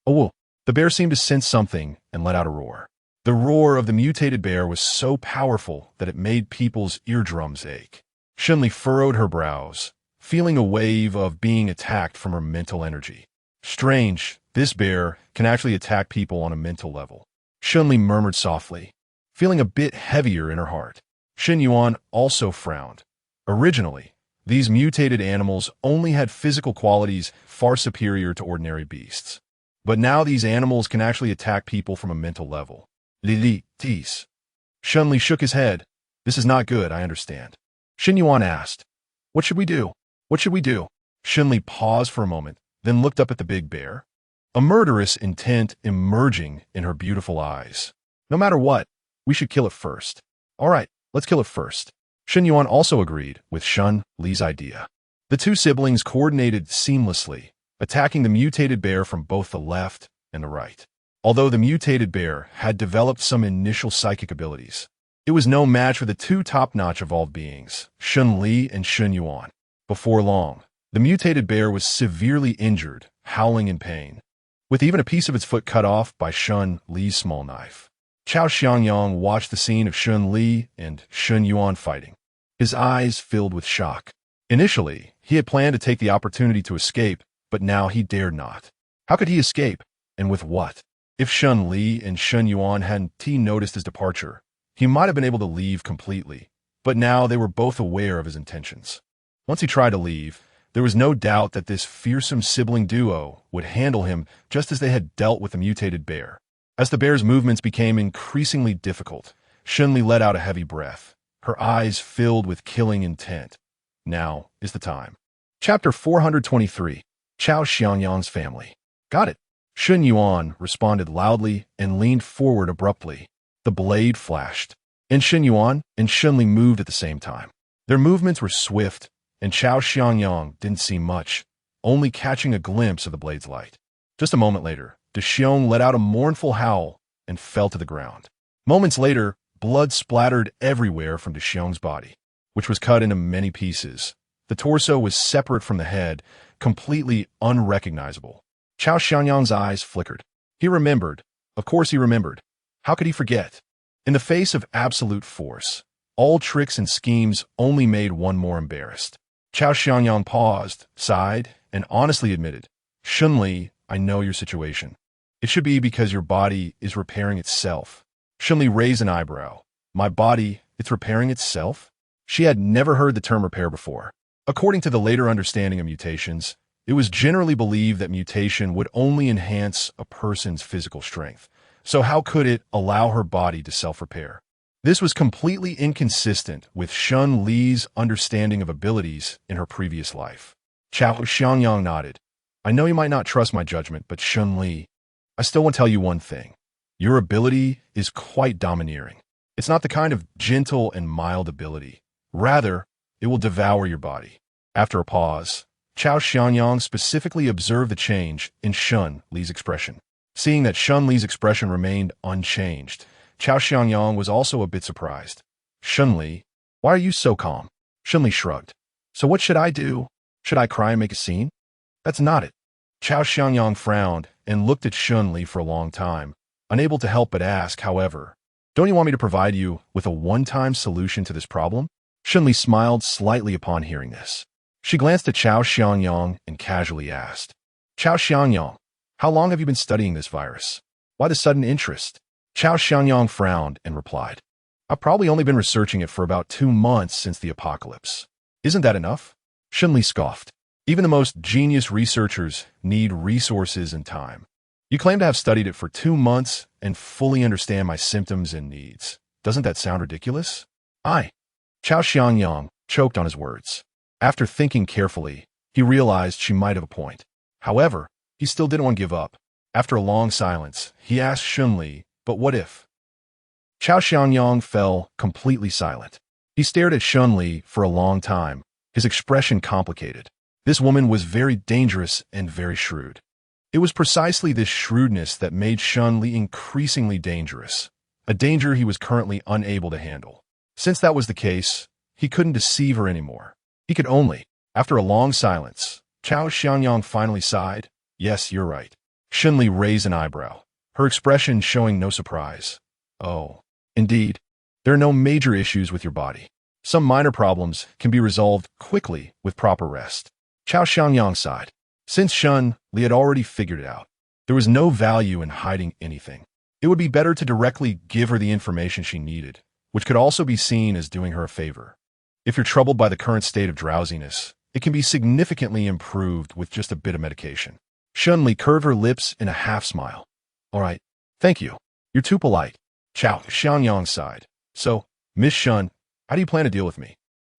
Oh, well, the bear seemed to sense something and let out a roar. The roar of the mutated bear was so powerful that it made people's eardrums ache. Shen Li furrowed her brows, feeling a wave of being attacked from her mental energy. Strange, this bear can actually attack people on a mental level. Shen Li murmured softly, feeling a bit heavier in her heart. Shen Yuan also frowned. Originally, these mutated animals only had physical qualities far superior to ordinary beasts. But now these animals can actually attack people from a mental level. Lili, tease. Shen Li shook his head. "This is not good, I understand." Shen Yuan asked, "What should we do? What should we do?" Shen Li paused for a moment, then looked up at the big bear, a murderous intent emerging in her beautiful eyes. "No matter what, we should kill it first." "All right, let's kill it first." Shen Yuan also agreed with Shen Li's idea. The two siblings coordinated seamlessly, attacking the mutated bear from both the left and the right. Although the mutated bear had developed some initial psychic abilities, it was no match for the two top-notch evolved beings, Shen Li and Shen Yuan. Before long, the mutated bear was severely injured, howling in pain, with even a piece of its foot cut off by Shen Li's small knife. Chao Xiangyang watched the scene of Shen Li and Shen Yuan fighting. His eyes filled with shock. Initially, he had planned to take the opportunity to escape, but now he dared not. How could he escape, and with what? If Shen Li and Shen Yuan hadn't noticed his departure, he might have been able to leave completely, but now they were both aware of his intentions. Once he tried to leave, there was no doubt that this fearsome sibling duo would handle him just as they had dealt with the mutated bear. As the bear's movements became increasingly difficult, Shen Li let out a heavy breath, her eyes filled with killing intent. Now is the time. Chapter 423, Chao Xiangyang's Family. "Got it." Shen Yuan responded loudly and leaned forward abruptly. The blade flashed, and Shen Yuan and Shen Li moved at the same time. Their movements were swift, and Chao Xiangyang didn't see much, only catching a glimpse of the blade's light. Just a moment later, De Xiong let out a mournful howl and fell to the ground. Moments later, blood splattered everywhere from De Xiong's body, which was cut into many pieces. The torso was separate from the head, completely unrecognizable. Chao Xiangyang's eyes flickered. He remembered. Of course he remembered. How could he forget? In the face of absolute force, all tricks and schemes only made one more embarrassed. Chao Xiangyang paused, sighed, and honestly admitted, "Shen Li, I know your situation. It should be because your body is repairing itself." Shen Li raised an eyebrow. "My body, it's repairing itself?" She had never heard the term repair before. According to the later understanding of mutations, it was generally believed that mutation would only enhance a person's physical strength. So how could it allow her body to self-repair? This was completely inconsistent with Shen Li's understanding of abilities in her previous life. Chao Xiangyang nodded. "I know you might not trust my judgment, but Shen Li, I still want to tell you one thing. Your ability is quite domineering. It's not the kind of gentle and mild ability. Rather, it will devour your body. After a pause, Chao Xianyang specifically observed the change in Shen Li's expression. Seeing that Shen Li's expression remained unchanged, Chao Xianyang was also a bit surprised. Shen Li, why are you so calm? Shen Li shrugged. So what should I do? Should I cry and make a scene? That's not it. Chao Xianyang frowned and looked at Shen Li for a long time, unable to help but ask, however, don't you want me to provide you with a one-time solution to this problem? Shen Li smiled slightly upon hearing this. She glanced at Chao Xianyang and casually asked, Chao Xianyang, how long have you been studying this virus? Why the sudden interest? Chao Xianyang frowned and replied, I've probably only been researching it for about 2 months since the apocalypse. Isn't that enough? Shen Li scoffed. Even the most genius researchers need resources and time. You claim to have studied it for 2 months and fully understand my symptoms and needs. Doesn't that sound ridiculous? Chao Xianyang choked on his words. After thinking carefully, he realized she might have a point. However, he still didn't want to give up. After a long silence, he asked Shen Li, but what if? Chao Xianyang fell completely silent. He stared at Shen Li for a long time, his expression complicated. This woman was very dangerous and very shrewd. It was precisely this shrewdness that made Shen Li increasingly dangerous, a danger he was currently unable to handle. Since that was the case, he couldn't deceive her anymore. He could only. After a long silence, Chao Xianyang finally sighed. Yes, you're right. Shen Li raised an eyebrow, her expression showing no surprise. Oh, indeed. There are no major issues with your body. Some minor problems can be resolved quickly with proper rest. Chao Xianyang sighed. Since Shen Li had already figured it out, there was no value in hiding anything. It would be better to directly give her the information she needed, which could also be seen as doing her a favor. If you're troubled by the current state of drowsiness, it can be significantly improved with just a bit of medication. Shen Li curved her lips in a half-smile. All right, thank you. You're too polite. Chao Xianyang sighed. So, Miss Shen, how do you plan to deal with me?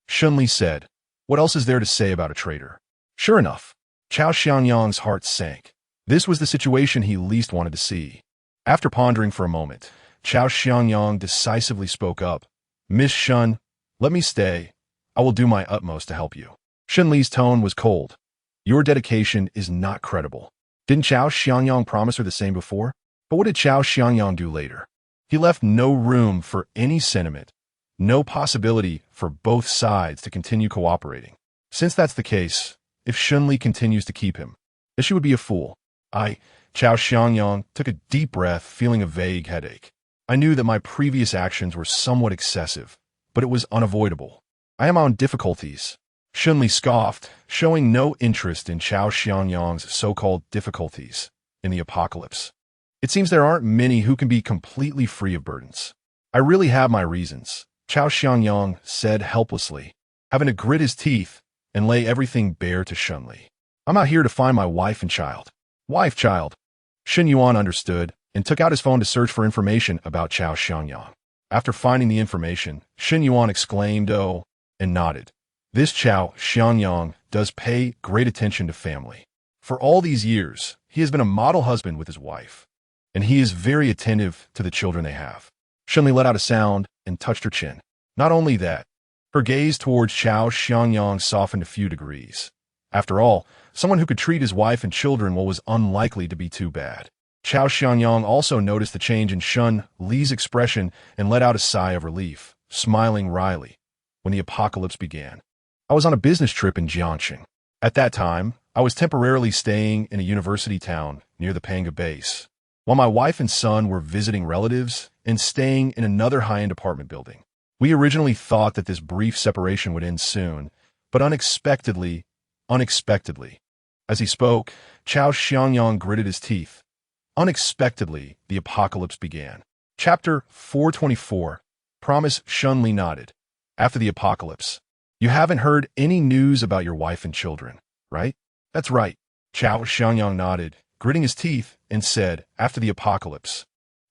Shen Li said, what else is there to say about a traitor? Sure enough, Chao Xianyang's heart sank. This was the situation he least wanted to see. After pondering for a moment, Chao Xianyang decisively spoke up. Miss Shen, let me stay. I will do my utmost to help you. Shen Li's tone was cold. Your dedication is not credible. Didn't Chao Xianyang promise her the same before? But what did Chao Xianyang do later? He left no room for any sentiment, no possibility for both sides to continue cooperating. Since that's the case, if Shen Li continues to keep him, then she would be a fool. Chao Xianyang took a deep breath, feeling a vague headache. I knew that my previous actions were somewhat excessive, but it was unavoidable. I am on difficulties. Shen Li scoffed, showing no interest in Chao Xianyang's so-called difficulties in the apocalypse. It seems there aren't many who can be completely free of burdens. I really have my reasons, Chao Xianyang said helplessly, having to grit his teeth and lay everything bare to Shen Li. I'm out here to find my wife and child. Wife, child. Shen Yuan understood and took out his phone to search for information about Chao Xianyang. After finding the information, Shen Yuan exclaimed, oh, and nodded. This Chao Xianyang does pay great attention to family. For all these years, he has been a model husband with his wife, and he is very attentive to the children they have. Shen Li let out a sound and touched her chin. Not only that, her gaze towards Chao Xianyang softened a few degrees. After all, someone who could treat his wife and children well was unlikely to be too bad. Chao Xianyang also noticed the change in Shen Li's expression and let out a sigh of relief, smiling wryly. When the apocalypse began, I was on a business trip in Jiangxing. At that time, I was temporarily staying in a university town near the Panga base, while my wife and son were visiting relatives and staying in another high-end apartment building. We originally thought that this brief separation would end soon, but unexpectedly, as he spoke, Chao Xianyang gritted his teeth. Unexpectedly, the apocalypse began. Chapter 424. Promise. Shen Li nodded. After the apocalypse, you haven't heard any news about your wife and children, right? That's right. Chao Xianyang nodded, gritting his teeth, and said, after the apocalypse,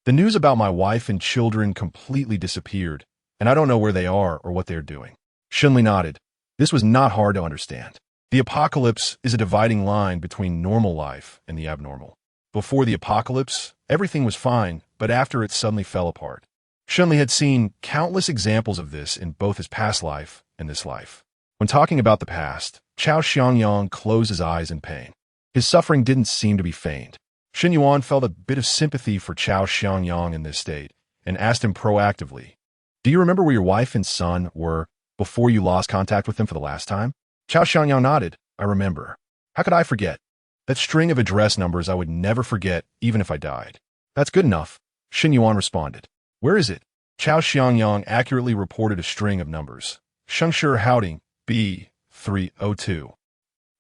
the news about my wife and children completely disappeared, and I don't know where they are or what they're doing. Shen Li nodded. This was not hard to understand. The apocalypse is a dividing line between normal life and the abnormal. Before the apocalypse, everything was fine, but after it suddenly fell apart. Shen Li had seen countless examples of this in both his past life and this life. When talking about the past, Chao Xiangyang closed his eyes in pain. His suffering didn't seem to be feigned. Shen Yuan felt a bit of sympathy for Chao Xiangyang in this state and asked him proactively, "Do you remember where your wife and son were before you lost contact with them for the last time?" Chao Xiangyang nodded. "I remember. How could I forget? That string of address numbers I would never forget even if I died." "That's good enough," Shen Yuan responded. "Where is it?" Chao Xiangyang accurately reported a string of numbers. Shengshi Houding, B302.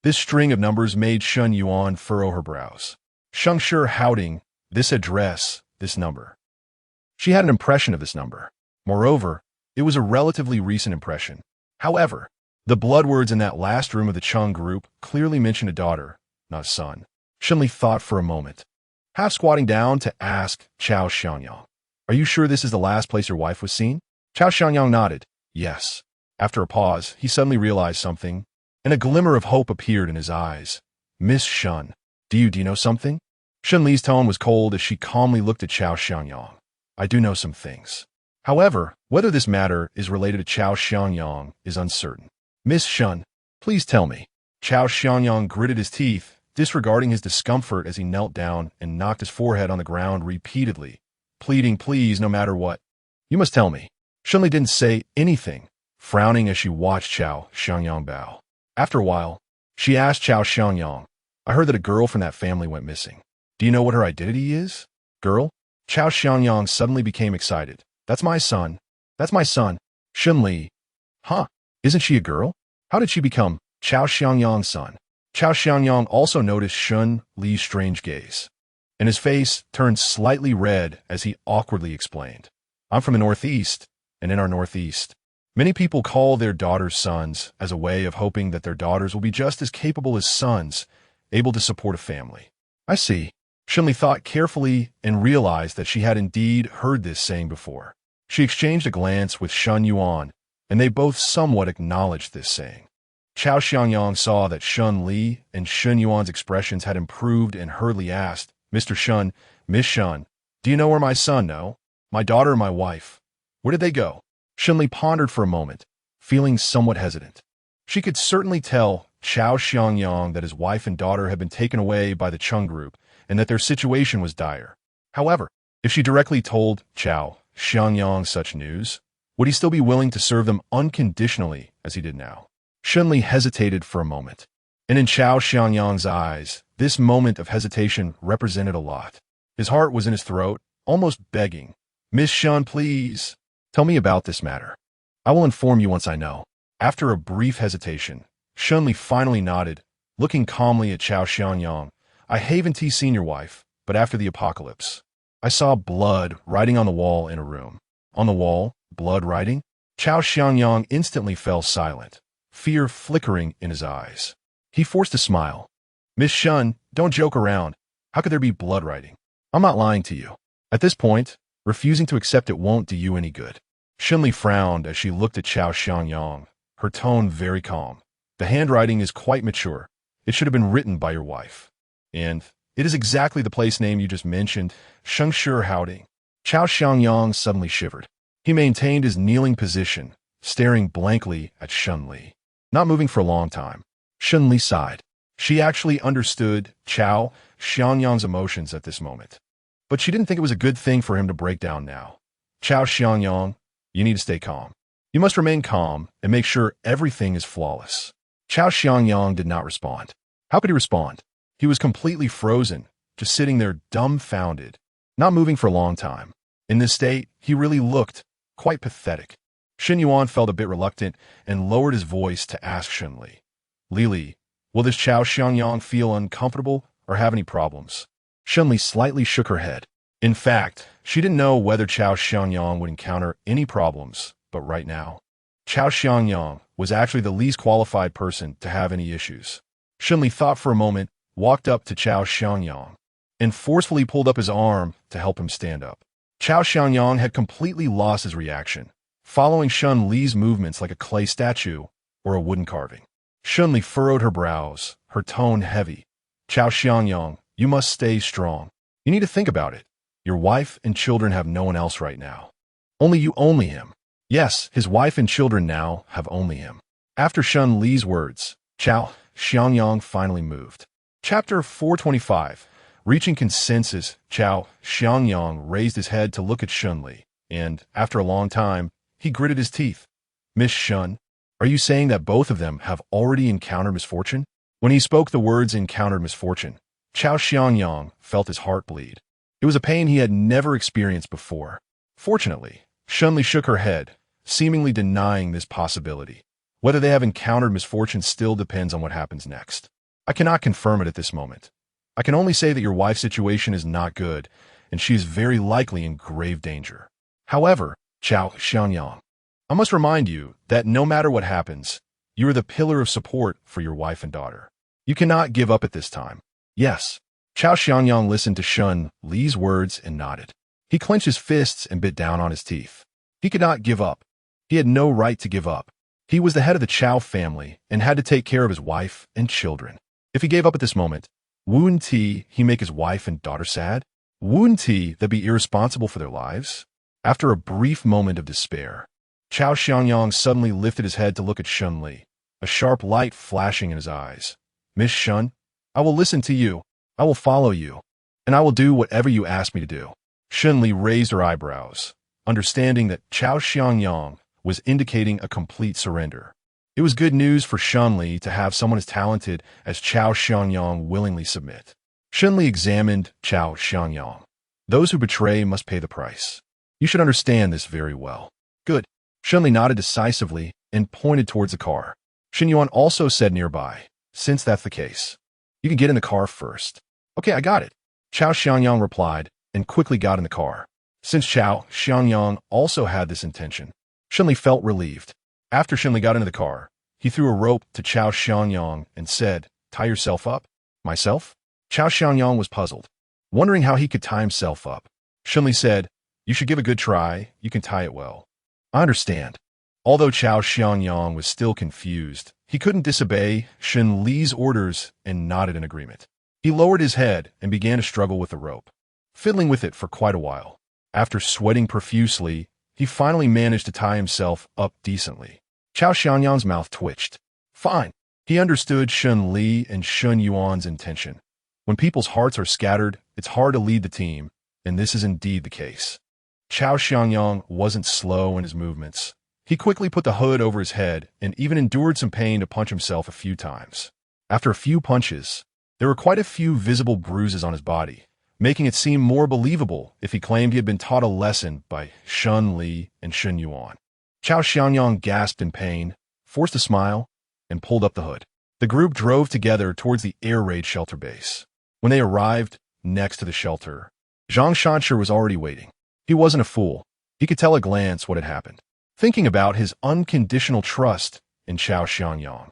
This string of numbers made Shen Yuan furrow her brows. Shengshi Houding, this address, this number. She had an impression of this number. Moreover, it was a relatively recent impression. However, the blood words in that last room of the Cheng group clearly mentioned a daughter, not a son. Shen Li thought for a moment, half squatting down to ask Chao Xiangyang, "Are you sure this is the last place your wife was seen?" Chao Xiangyang nodded. "Yes." After a pause, he suddenly realized something, and a glimmer of hope appeared in his eyes. "Miss Shen, do you know something?" Shen Li's tone was cold as she calmly looked at Chao Xiangyang. "I do know some things. However, whether this matter is related to Chao Xiangyang is uncertain." "Miss Shen, please tell me." Chao Xiangyang gritted his teeth, disregarding his discomfort as he knelt down and knocked his forehead on the ground repeatedly, pleading please no matter what. "You must tell me." Shen Li didn't say anything, frowning as she watched Chao Xiangyang bow. After a while, she asked Chao Xiangyang, "I heard that a girl from that family went missing. Do you know what her identity is?" "Girl?" Chao Xiangyang suddenly became excited. "That's my son. That's my son." Shen Li. "Huh? Isn't she a girl? How did she become Chao Xiangyang's son?" Chao Xiangyang also noticed Shen Li's strange gaze, and his face turned slightly red as he awkwardly explained, "I'm from the Northeast, and in our Northeast, many people call their daughters sons as a way of hoping that their daughters will be just as capable as sons, able to support a family." "I see." Shen Li thought carefully and realized that she had indeed heard this saying before. She exchanged a glance with Shen Yuan, and they both somewhat acknowledged this saying. Chao Xiangyang saw that Shen Li and Shen Yuan's expressions had improved and hurriedly asked, "Mr. Shen, Miss Shen, do you know where my son, no? My daughter and my wife? Where did they go?" Shen Li pondered for a moment, feeling somewhat hesitant. She could certainly tell Chao Xiangyang that his wife and daughter had been taken away by the Cheng group and that their situation was dire. However, if she directly told Chao Xiangyang such news, would he still be willing to serve them unconditionally as he did now? Shen Li hesitated for a moment, and in Chao Xiangyang's eyes, this moment of hesitation represented a lot. His heart was in his throat, almost begging, "Miss Shen, please, tell me about this matter. I will inform you once I know." After a brief hesitation, Shen Li finally nodded, looking calmly at Chao Xiangyang. "I haven't seen your wife, but after the apocalypse, I saw blood writing on the wall in a room." "On the wall? Blood writing?" Chao Xiangyang instantly fell silent, fear flickering in his eyes. He forced a smile. "Miss Shen, don't joke around. How could there be blood writing? I'm not lying to you." At this point, refusing to accept it won't do you any good. Shen Li frowned as she looked at Chao Xiangyang, her tone very calm. "The handwriting is quite mature. It should have been written by your wife. And it is exactly the place name you just mentioned, Shengshi Houding." Chao Xiangyang suddenly shivered. He maintained his kneeling position, staring blankly at Shen Li, not moving for a long time. Shen Li sighed. She actually understood Chao Xiangyang's emotions at this moment, but she didn't think it was a good thing for him to break down now. "Chao Xiangyang, you need to stay calm. You must remain calm and make sure everything is flawless." Chao Xiangyang did not respond. How could he respond? He was completely frozen, just sitting there dumbfounded, not moving for a long time. In this state, he really looked quite pathetic. Shen Yuan felt a bit reluctant and lowered his voice to ask Shen Li, "Li, will this Chao Xiangyang feel uncomfortable or have any problems?" Shen Li slightly shook her head. In fact, she didn't know whether Chao Xiangyang would encounter any problems, but right now, Chao Xiangyang was actually the least qualified person to have any issues. Shen Li thought for a moment, walked up to Chao Xiangyang, and forcefully pulled up his arm to help him stand up. Chao Xiangyang had completely lost his reaction, following Shen Li's movements like a clay statue or a wooden carving. Shen Li furrowed her brows, her tone heavy. "Chao Xiangyang, You must stay strong. You need to think about it. Your wife and children have no one else right now. Only you, only him. Yes, his wife and children now have only him. After Shen Li's words, Chao Xiangyang finally moved. Chapter 425. Reaching consensus, Chao Xiangyang raised his head to look at Shen Li, and, after a long time, he gritted his teeth. Miss Shen, are you saying that both of them have already encountered misfortune? When he spoke the words encountered misfortune, Chao Xiangyang felt his heart bleed. It was a pain he had never experienced before. Fortunately, Shen Li shook her head, seemingly denying this possibility. Whether they have encountered misfortune still depends on what happens next. I cannot confirm it at this moment. I can only say that your wife's situation is not good, and she is very likely in grave danger. However, Chao Xiangyang, I must remind you that no matter what happens, you are the pillar of support for your wife and daughter. You cannot give up at this time. Yes. Chao Xiangyang listened to Shen Li's words and nodded. He clenched his fists and bit down on his teeth. He could not give up. He had no right to give up. He was the head of the Chao family and had to take care of his wife and children. If he gave up at this moment, wouldn't he make his wife and daughter sad? Wouldn't he be irresponsible for their lives? After a brief moment of despair, Chao Xiangyang suddenly lifted his head to look at Shen Li, a sharp light flashing in his eyes. Miss Shen, I will listen to you. I will follow you, and I will do whatever you ask me to do. Shen Li raised her eyebrows, understanding that Chao Xiangyang was indicating a complete surrender. It was good news for Shen Li to have someone as talented as Chao Xiangyang willingly submit. Shen Li examined Chao Xiangyang. Those who betray must pay the price. You should understand this very well. Good. Shen Li nodded decisively and pointed towards the car. Shen Yuan also said nearby, since that's the case, you can get in the car first. Okay, I got it. Chao Xiangyang replied and quickly got in the car. Since Chao Xiangyang also had this intention, Shen Li felt relieved. After Shen Li got into the car, he threw a rope to Chao Xiangyang and said, tie yourself up. Myself? Chao Xiangyang was puzzled, wondering how he could tie himself up. Shen Li said, you should give a good try. You can tie it well. I understand. Although Chao Xiangyang was still confused, he couldn't disobey Shen Li's orders and nodded in agreement. He lowered his head and began to struggle with the rope, fiddling with it for quite a while. After sweating profusely, he finally managed to tie himself up decently. Chao Xiangyang's mouth twitched. Fine. He understood Shen Li and Shen Yuan's intention. When people's hearts are scattered, it's hard to lead the team, and this is indeed the case. Chao Xiangyang wasn't slow in his movements. He quickly put the hood over his head and even endured some pain to punch himself a few times. After a few punches, there were quite a few visible bruises on his body, making it seem more believable if he claimed he had been taught a lesson by Shen Li and Shen Yuan. Chao Xiangyang gasped in pain, forced a smile, and pulled up the hood. The group drove together towards the air raid shelter base. When they arrived next to the shelter, Zhang Shanshi was already waiting. He wasn't a fool. He could tell at a glance what had happened. Thinking about his unconditional trust in Chao Xiangyang,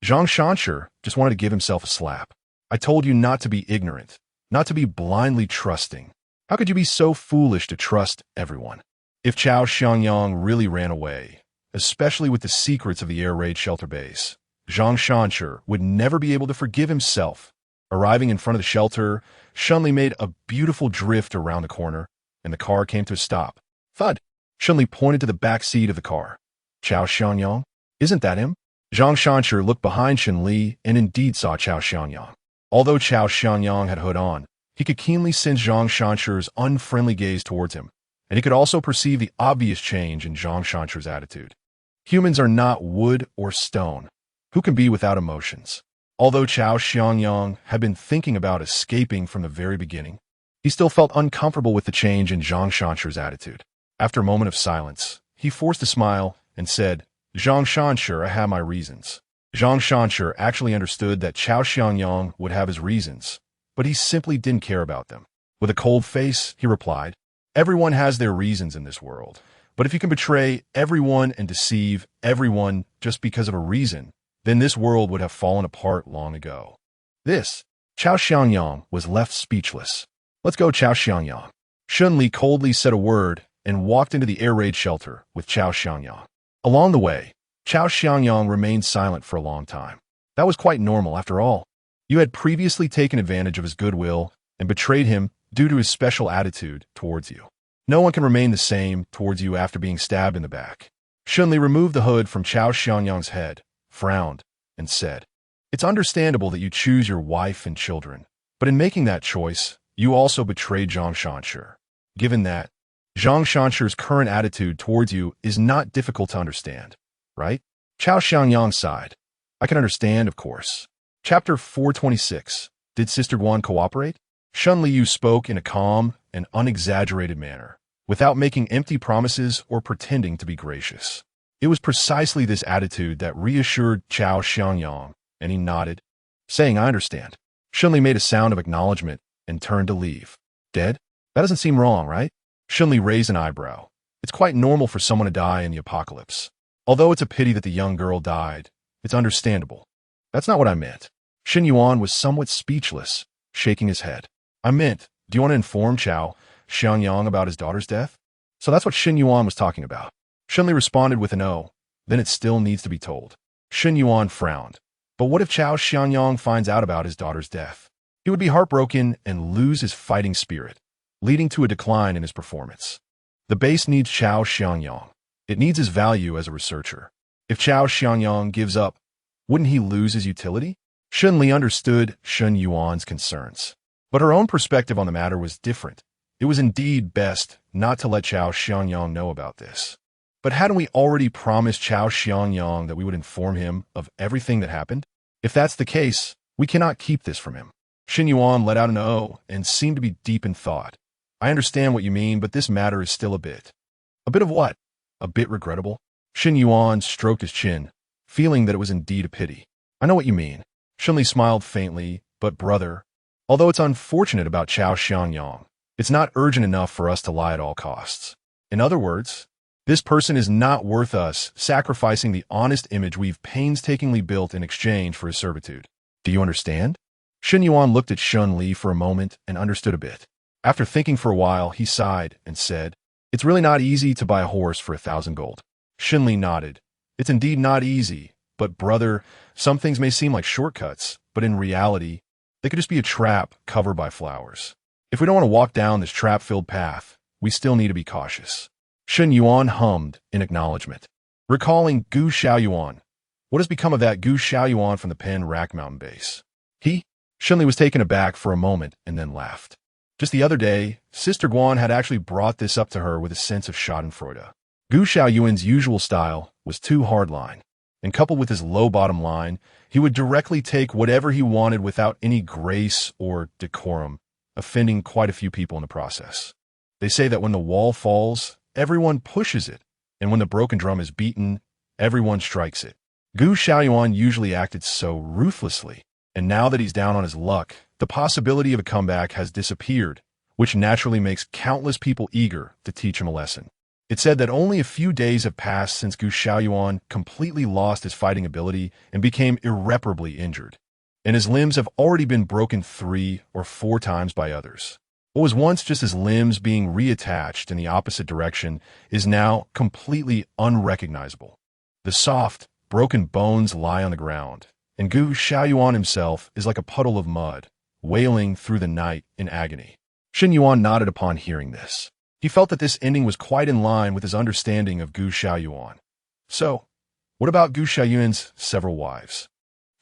Zhang Shanshi just wanted to give himself a slap. I told you not to be ignorant, not to be blindly trusting. How could you be so foolish to trust everyone? If Chao Xiangyang really ran away, especially with the secrets of the air raid shelter base, Zhang Shanshi would never be able to forgive himself. Arriving in front of the shelter, Shen Li made a beautiful drift around the corner, and the car came to a stop. Thud! Shen Li pointed to the back seat of the car. Chao Xiangyang? Isn't that him? Zhang Shanshi looked behind Shen Li and indeed saw Chao Xiangyang. Although Chao Xiangyang had hood on, he could keenly sense Zhang Shanshi's unfriendly gaze towards him, and he could also perceive the obvious change in Zhang Shanshi's attitude. Humans are not wood or stone. Who can be without emotions? Although Chao Xiangyang had been thinking about escaping from the very beginning, he still felt uncomfortable with the change in Zhang Shanshi's attitude. After a moment of silence, he forced a smile and said, Zhang Shanshi, I have my reasons. Zhang Shanshi actually understood that Chao Xiangyang would have his reasons, but he simply didn't care about them. With a cold face, he replied, everyone has their reasons in this world, but if you can betray everyone and deceive everyone just because of a reason, then this world would have fallen apart long ago. Chao Xiangyang was left speechless. Let's go, Chao Xiangyang. Shen Li coldly said a word and walked into the air raid shelter with Chao Xiangyang. Along the way, Chao Xiangyang remained silent for a long time. That was quite normal after all. You had previously taken advantage of his goodwill and betrayed him due to his special attitude towards you. No one can remain the same towards you after being stabbed in the back. Shen Li removed the hood from Chao Xiangyang's head, frowned, and said, "It's understandable that you choose your wife and children, but in making that choice, you also betrayed Zhang Shanshi. Given that, Zhang Shanshi's current attitude towards you is not difficult to understand, right?" Chao Xiangyang sighed. "I can understand, of course." Chapter 426. Did Sister Guan cooperate? Shen Li spoke in a calm and unexaggerated manner, without making empty promises or pretending to be gracious. It was precisely this attitude that reassured Chao Xiangyang, and he nodded, saying, "I understand." Shen Li made a sound of acknowledgement and turned to leave. "Dead? That doesn't seem wrong, right?" Shen Li raised an eyebrow. "It's quite normal for someone to die in the apocalypse. Although it's a pity that the young girl died, it's understandable." "That's not what I meant." Shen Yuan was somewhat speechless, shaking his head. "I meant, do you want to inform Chao Xiangyang about his daughter's death?" So that's what Shen Yuan was talking about. Shen Li responded with an "oh, then it still needs to be told." Shen Yuan frowned. But what if Chao Xiangyang finds out about his daughter's death? He would be heartbroken and lose his fighting spirit, leading to a decline in his performance. The base needs Chao Xiangyang. It needs his value as a researcher. If Chao Xiangyang gives up, wouldn't he lose his utility? Shen Li understood Shen Yuan's concerns. But her own perspective on the matter was different. It was indeed best not to let Chao Xiangyang know about this. But hadn't we already promised Chao Xiangyang that we would inform him of everything that happened? If that's the case, we cannot keep this from him. Shen Yuan let out an "oh" and seemed to be deep in thought. "I understand what you mean, but this matter is still a bit." "A bit of what?" "A bit regrettable." Shen Yuan stroked his chin, feeling that it was indeed a pity. "I know what you mean." Shen Li smiled faintly, "But brother, although it's unfortunate about Chao Xiangyang, it's not urgent enough for us to lie at all costs. In other words, this person is not worth us sacrificing the honest image we've painstakingly built in exchange for his servitude. Do you understand?" Shen Yuan looked at Shen Li for a moment and understood a bit. After thinking for a while, he sighed and said, "It's really not easy to buy a horse for 1,000 gold. Shen Li nodded. "It's indeed not easy, but brother, some things may seem like shortcuts, but in reality, they could just be a trap covered by flowers. If we don't want to walk down this trap-filled path, we still need to be cautious." Shen Yuan hummed in acknowledgement. Recalling Gu Xiaoyuan. What has become of that Gu Xiaoyuan from the Pen Rack Mountain base? Shen Li was taken aback for a moment and then laughed. Just the other day, Sister Guan had actually brought this up to her with a sense of schadenfreude. Gu Xiaoyuan's usual style was too hardline, and coupled with his low bottom line, he would directly take whatever he wanted without any grace or decorum, offending quite a few people in the process. They say that when the wall falls, everyone pushes it, and when the broken drum is beaten, everyone strikes it. Gu Xiaoyuan usually acted so ruthlessly, and now that he's down on his luck, the possibility of a comeback has disappeared, which naturally makes countless people eager to teach him a lesson. It's said that only a few days have passed since Gu Xiaoyuan completely lost his fighting ability and became irreparably injured, and his limbs have already been broken 3 or 4 times by others. What was once just his limbs being reattached in the opposite direction is now completely unrecognizable. The soft, broken bones lie on the ground, and Gu Xiaoyuan himself is like a puddle of mud, wailing through the night in agony. Shen Yuan nodded upon hearing this. He felt that this ending was quite in line with his understanding of Gu Xiaoyuan. So, what about Gu Xiaoyuan's several wives?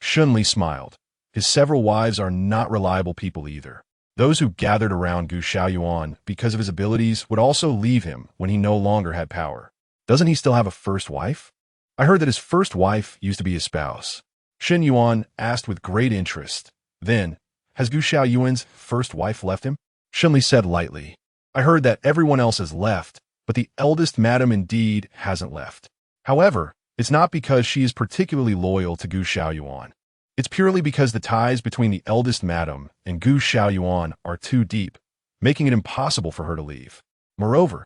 Shen Li smiled. His several wives are not reliable people either. Those who gathered around Gu Xiaoyuan because of his abilities would also leave him when he no longer had power. Doesn't he still have a first wife? I heard that his first wife used to be his spouse. Shen Yuan asked with great interest. Then, has Gu Xiaoyuan's first wife left him? Shen Li said lightly. I heard that everyone else has left, but the eldest madam indeed hasn't left. However, it's not because she is particularly loyal to Gu Xiaoyuan. It's purely because the ties between the eldest madam and Gu Xiaoyuan are too deep, making it impossible for her to leave. Moreover,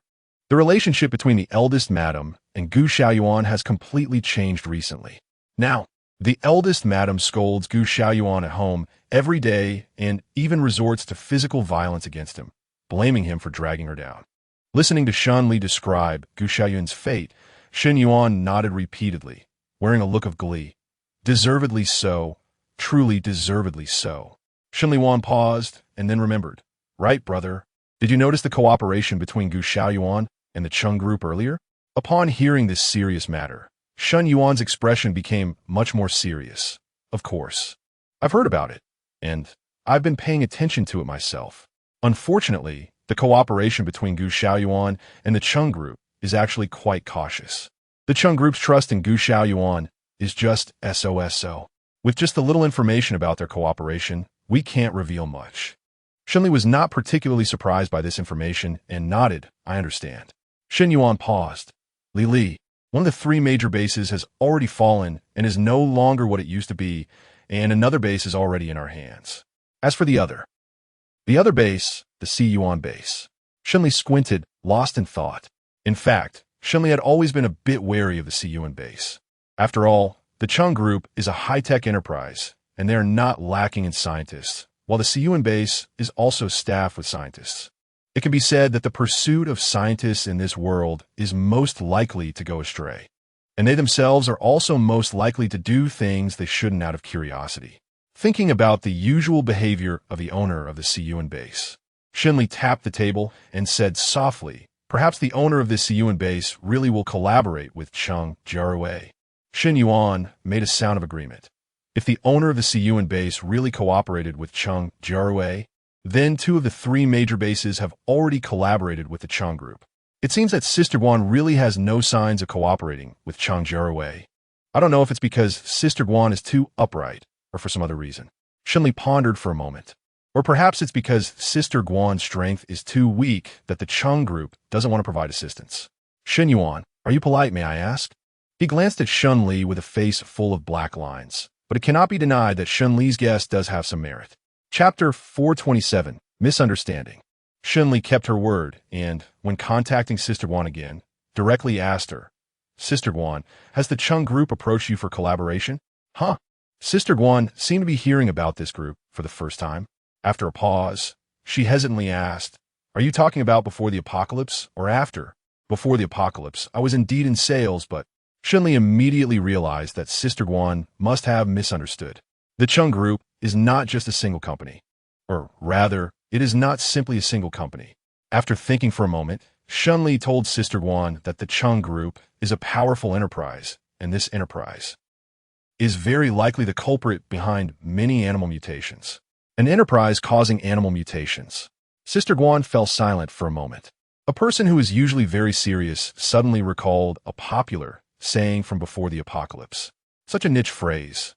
the relationship between the eldest madam and Gu Xiaoyuan has completely changed recently. Now, the eldest madam scolds Gu Xiaoyuan at home every day and even resorts to physical violence against him, blaming him for dragging her down. Listening to Shen Li describe Gu Xiaoyuan's fate, Shen Yuan nodded repeatedly, wearing a look of glee. Deservedly so, truly deservedly so. Shen Li paused and then remembered. Right, brother. Did you notice the cooperation between Gu Xiaoyuan and the Cheng group earlier? Upon hearing this serious matter, Shen Yuan's expression became much more serious. Of course. I've heard about it, and I've been paying attention to it myself. Unfortunately, the cooperation between Gu Xiaoyuan and the Cheng group is actually quite cautious. The Cheng group's trust in Gu Xiaoyuan is just SOSO. With just a little information about their cooperation, we can't reveal much. Shen Li was not particularly surprised by this information and nodded, I understand. Shen Yuan paused. Li, one of the 3 major bases has already fallen and is no longer what it used to be, and another base is already in our hands. As for the other base, the Yuan base. Shen Li squinted, lost in thought. In fact, Shen Li had always been a bit wary of the Yuan base. After all, the Cheng group is a high-tech enterprise, and they are not lacking in scientists, while the Yuan base is also staffed with scientists. It can be said that the pursuit of scientists in this world is most likely to go astray, and they themselves are also most likely to do things they shouldn't out of curiosity. Thinking about the usual behavior of the owner of the Yuan base, Shen Li tapped the table and said softly, perhaps the owner of this Yuan base really will collaborate with Cheng Jiarui. Shen Yuan made a sound of agreement. If the owner of the Yuan base really cooperated with Cheng Jiarui, then 2 of the 3 major bases have already collaborated with the Cheng group. It seems that Sister Guan really has no signs of cooperating with Cheng Jiarui. I don't know if it's because Sister Guan is too upright or for some other reason. Shen Li pondered for a moment. Or perhaps it's because Sister Guan's strength is too weak that the Cheng group doesn't want to provide assistance. Shen Yuan, are you polite, may I ask? He glanced at Shen Li with a face full of black lines, but it cannot be denied that Shen Li's guess does have some merit. Chapter 427, Misunderstanding. Shen Li kept her word and, when contacting Sister Guan again, directly asked her, Sister Guan, has the Cheng group approached you for collaboration? Huh? Sister Guan seemed to be hearing about this group for the first time. After a pause, she hesitantly asked, are you talking about before the apocalypse or after? Before the apocalypse, I was indeed in sales, but Shen Li immediately realized that Sister Guan must have misunderstood. The Cheng group is not just a single company. Or rather, it is not simply a single company. After thinking for a moment, Shen Li told Sister Guan that the Cheng group is a powerful enterprise, and this enterprise is very likely the culprit behind many animal mutations. An enterprise causing animal mutations. Sister Guan fell silent for a moment. A person who is usually very serious suddenly recalled a popular saying from before the apocalypse. Such a niche phrase.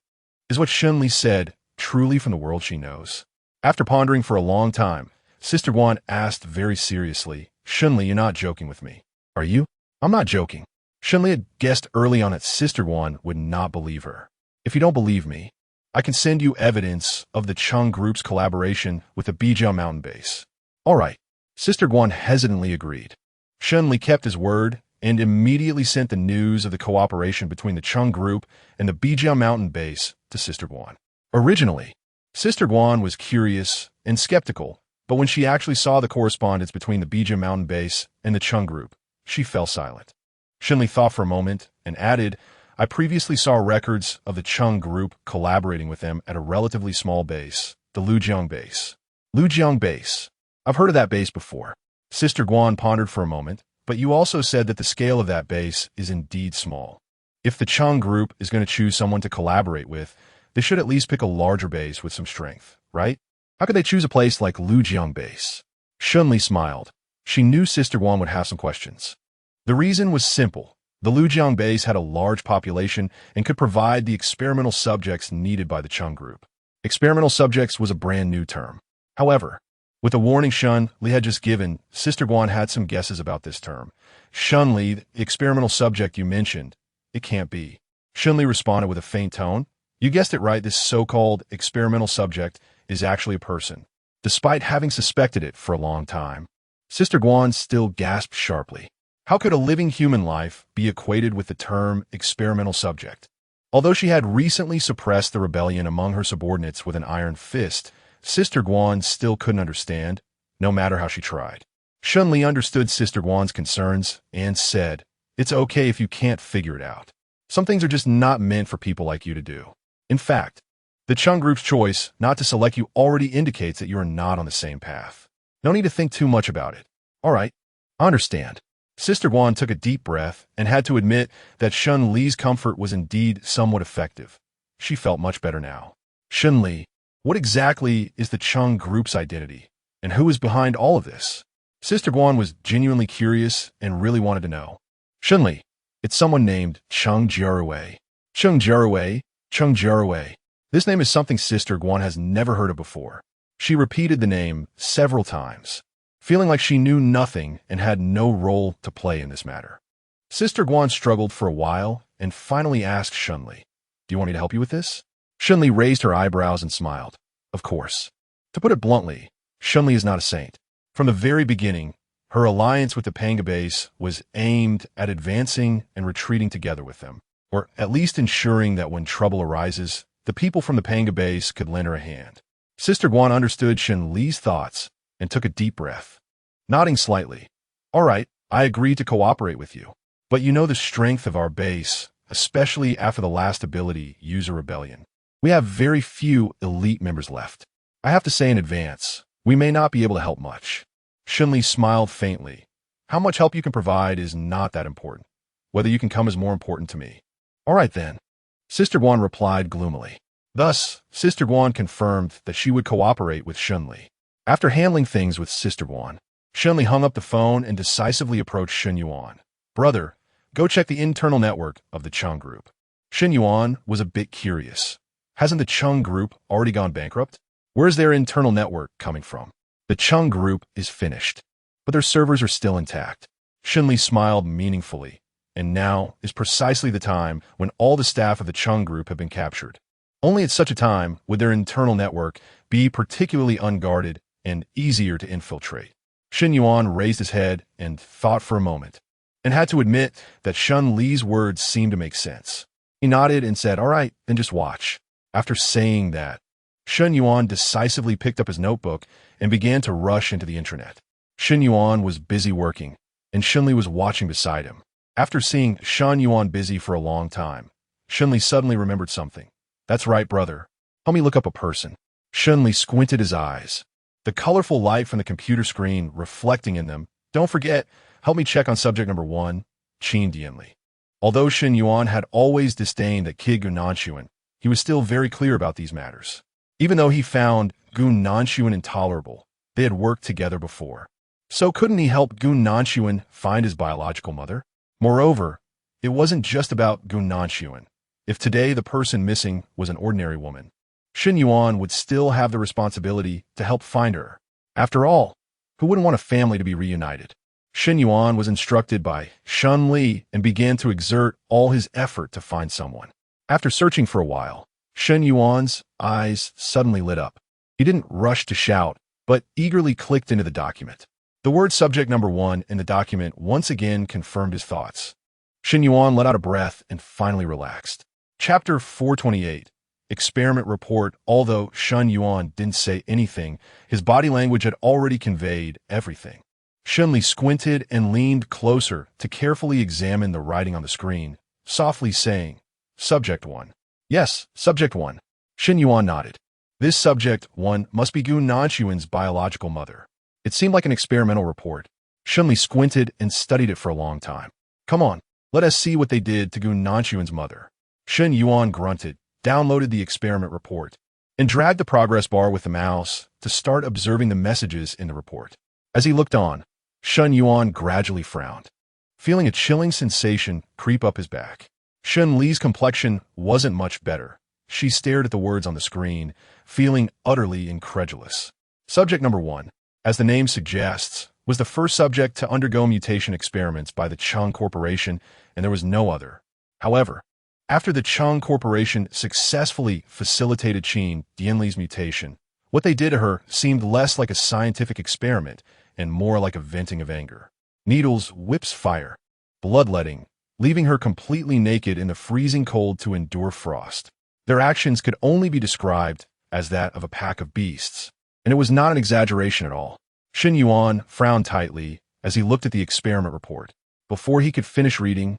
Is what Shen Li said truly from the world she knows? After pondering for a long time, Sister Guan asked very seriously, Shen Li, you're not joking with me, are you? I'm not joking. Shen Li had guessed early on that Sister Guan would not believe her. If you don't believe me, I can send you evidence of the Cheng group's collaboration with the Beijing mountain base. All right. Sister Guan hesitantly agreed. Shen Li kept his word and immediately sent the news of the cooperation between the Cheng group and the Beijing mountain base to Sister Guan. Originally, Sister Guan was curious and skeptical, but when she actually saw the correspondence between the Beijing mountain base and the Cheng group, she fell silent. Shen Li thought for a moment and added, I previously saw records of the Cheng group collaborating with them at a relatively small base, the Lujiang base. Lujiang base. I've heard of that base before. Sister Guan pondered for a moment, but you also said that the scale of that base is indeed small. If the Cheng group is going to choose someone to collaborate with, they should at least pick a larger base with some strength, right? How could they choose a place like Lujiang base? Shen Li smiled. She knew Sister Guan would have some questions. The reason was simple. The Lujiang base had a large population and could provide the experimental subjects needed by the Cheng group. Experimental subjects was a brand new term. However, with the warning Shen Li had just given, Sister Guan had some guesses about this term. Shen Li, the experimental subject you mentioned, it can't be. Shen Li responded with a faint tone. You guessed it right, this so-called experimental subject is actually a person, despite having suspected it for a long time. Sister Guan still gasped sharply. How could a living human life be equated with the term experimental subject? Although she had recently suppressed the rebellion among her subordinates with an iron fist, Sister Guan still couldn't understand, no matter how she tried. Shen Li understood Sister Guan's concerns and said, it's okay if you can't figure it out. Some things are just not meant for people like you to do. In fact, The Cheng group's choice not to select you already indicates that you are not on the same path. No need to think too much about it. All right, I understand. Sister Guan took a deep breath and had to admit that Shen Li's comfort was indeed somewhat effective. She felt much better now. Shen Li, what exactly is the Cheng group's identity, and who is behind all of this? Sister Guan was genuinely curious and really wanted to know. Shen Li, it's someone named Cheng Jiarui. Cheng Jiarui, Cheng Jiarui. This name is something Sister Guan has never heard of before. She repeated the name several times, feeling like she knew nothing and had no role to play in this matter. Sister Guan struggled for a while and finally asked Shen Li, "Do you want me to help you with this?" Shen Li raised her eyebrows and smiled. Of course. To put it bluntly, Shen Li is not a saint. From the very beginning, her alliance with the Panga base was aimed at advancing and retreating together with them, or at least ensuring that when trouble arises, the people from the Panga base could lend her a hand. Sister Guan understood Shen Li's thoughts and took a deep breath, nodding slightly. All right, I agree to cooperate with you. But you know the strength of our base, especially after the last ability, User Rebellion. We have very few elite members left. I have to say in advance, we may not be able to help much. Shen Li smiled faintly. How much help you can provide is not that important. Whether you can come is more important to me. All right then. Sister Guan replied gloomily. Thus, Sister Guan confirmed that she would cooperate with Shen Li. After handling things with Sister Guan, Shen Li hung up the phone and decisively approached Shen Yuan. Brother, go check the internal network of the Cheng group. Shen Yuan was a bit curious. Hasn't the Cheng group already gone bankrupt? Where's their internal network coming from? The Cheng group is finished, but their servers are still intact. Shen Li smiled meaningfully, and now is precisely the time when all the staff of the Cheng group have been captured. Only at such a time would their internal network be particularly unguarded and easier to infiltrate. Shen Yuan raised his head and thought for a moment, and had to admit that Shen Li's words seemed to make sense. He nodded and said, "All right, then just watch." After saying that, Shen Yuan decisively picked up his notebook and began to rush into the intranet. Shen Yuan was busy working, and Shen Li was watching beside him. After seeing Shen Yuan busy for a long time, Shen Li suddenly remembered something. That's right, brother. Help me look up a person. Shen Li squinted his eyes, the colorful light from the computer screen reflecting in them. Don't forget, help me check on subject number 1, Qin Dianli. Although Shen Yuan had always disdained that kid Gu Nanshuan, he was still very clear about these matters. Even though he found Gu Nanshuan intolerable, they had worked together before. So couldn't he help Gu Nanshuan find his biological mother? Moreover, it wasn't just about Gu Nanshuan. If today the person missing was an ordinary woman, Shen Yuan would still have the responsibility to help find her. After all, who wouldn't want a family to be reunited? Shen Yuan was instructed by Shen Li and began to exert all his effort to find someone. After searching for a while, Shen Yuan's eyes suddenly lit up. He didn't rush to shout, but eagerly clicked into the document. The word subject number 1 in the document once again confirmed his thoughts. Shen Yuan let out a breath and finally relaxed. Chapter 428, Experiment Report. Although Shen Yuan didn't say anything, his body language had already conveyed everything. Shen Li squinted and leaned closer to carefully examine the writing on the screen, softly saying, Subject 1. Yes, Subject 1. Shen Yuan nodded. This Subject 1 must be Gu Nanshuan's biological mother. It seemed like an experimental report. Shen Li squinted and studied it for a long time. Come on, let us see what they did to Gu Nanshuan's mother. Shen Yuan grunted, downloaded the experiment report, and dragged the progress bar with the mouse to start observing the messages in the report. As he looked on, Shen Yuan gradually frowned, feeling a chilling sensation creep up his back. Shen Li's complexion wasn't much better. She stared at the words on the screen, feeling utterly incredulous. Subject number 1, as the name suggests, was the first subject to undergo mutation experiments by the Cheng Corporation, and there was no other. However, after the Cheng Corporation successfully facilitated Qin Dianli's mutation, what they did to her seemed less like a scientific experiment and more like a venting of anger. Needles, whips fire, bloodletting, leaving her completely naked in the freezing cold to endure frost. Their actions could only be described as that of a pack of beasts, and it was not an exaggeration at all. Shen Yuan frowned tightly as he looked at the experiment report. Before he could finish reading,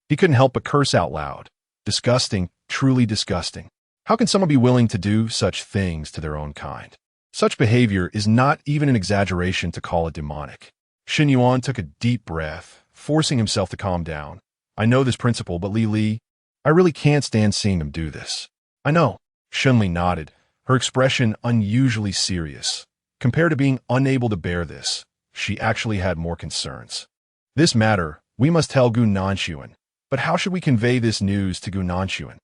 he couldn't help but curse out loud. Disgusting, truly disgusting. How can someone be willing to do such things to their own kind? Such behavior is not even an exaggeration to call it demonic. Shen Yuan took a deep breath, forcing himself to calm down. I know this principle, but Li, I really can't stand seeing them do this. I know. Shen Li nodded, her expression unusually serious. Compared to being unable to bear this, she actually had more concerns. This matter, we must tell Gu Nanxuan. But how should we convey this news to Gu Nanxuan?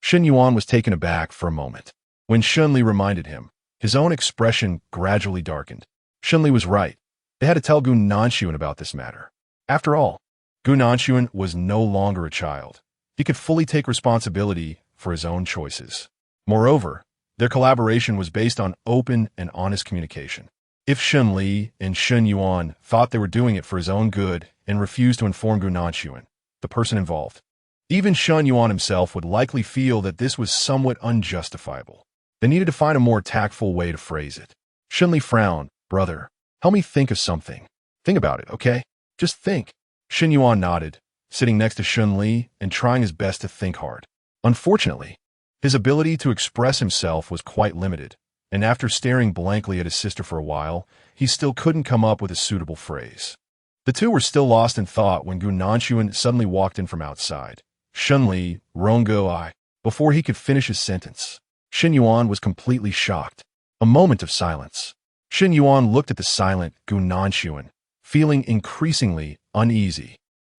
Shen Yuan was taken aback for a moment. When Shen Li reminded him, his own expression gradually darkened. Shen Li was right. They had to tell Gu Nanxuan about this matter. After all, Gu Nanxuan was no longer a child. He could fully take responsibility for his own choices. Moreover, their collaboration was based on open and honest communication. If Shen Li and Shen Yuan thought they were doing it for his own good and refused to inform Gu Nanxuan, the person involved, even Shen Yuan himself would likely feel that this was somewhat unjustifiable. They needed to find a more tactful way to phrase it. Shen Li frowned. Brother, help me think of something. Think about it, okay? Just think. Shen Yuan nodded, sitting next to Shen Li and trying his best to think hard. Unfortunately, his ability to express himself was quite limited, and after staring blankly at his sister for a while, he still couldn't come up with a suitable phrase. The two were still lost in thought when Gu Nanxuan suddenly walked in from outside. Shen Li, Rongo I. Before he could finish his sentence, Shen Yuan was completely shocked. A moment of silence. Shen Yuan looked at the silent Gu Nanxuan, feeling increasingly uneasy.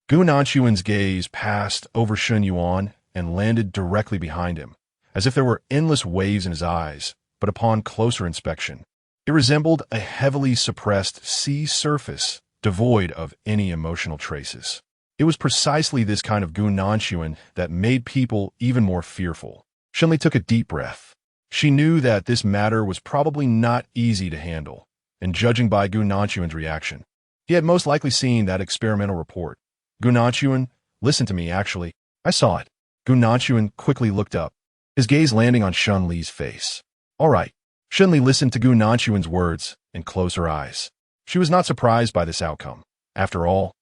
Gu Nanxuan's gaze passed over Shen Yuan and landed directly behind him, as if there were endless waves in his eyes, but upon closer inspection, it resembled a heavily suppressed sea surface, devoid of any emotional traces. It was precisely this kind of Gu Nanxuan that made people even more fearful. Shen Li took a deep breath. She knew that this matter was probably not easy to handle, and judging by Gu Nanxuan's reaction, he had most likely seen that experimental report. Gu Nanxuan, listen to me, actually. I saw it. Gu Nanxuan quickly looked up, his gaze landing on Shen Li's face. All right. Shen Li listened to Gu Nanxuan's words and closed her eyes. She was not surprised by this outcome. After all,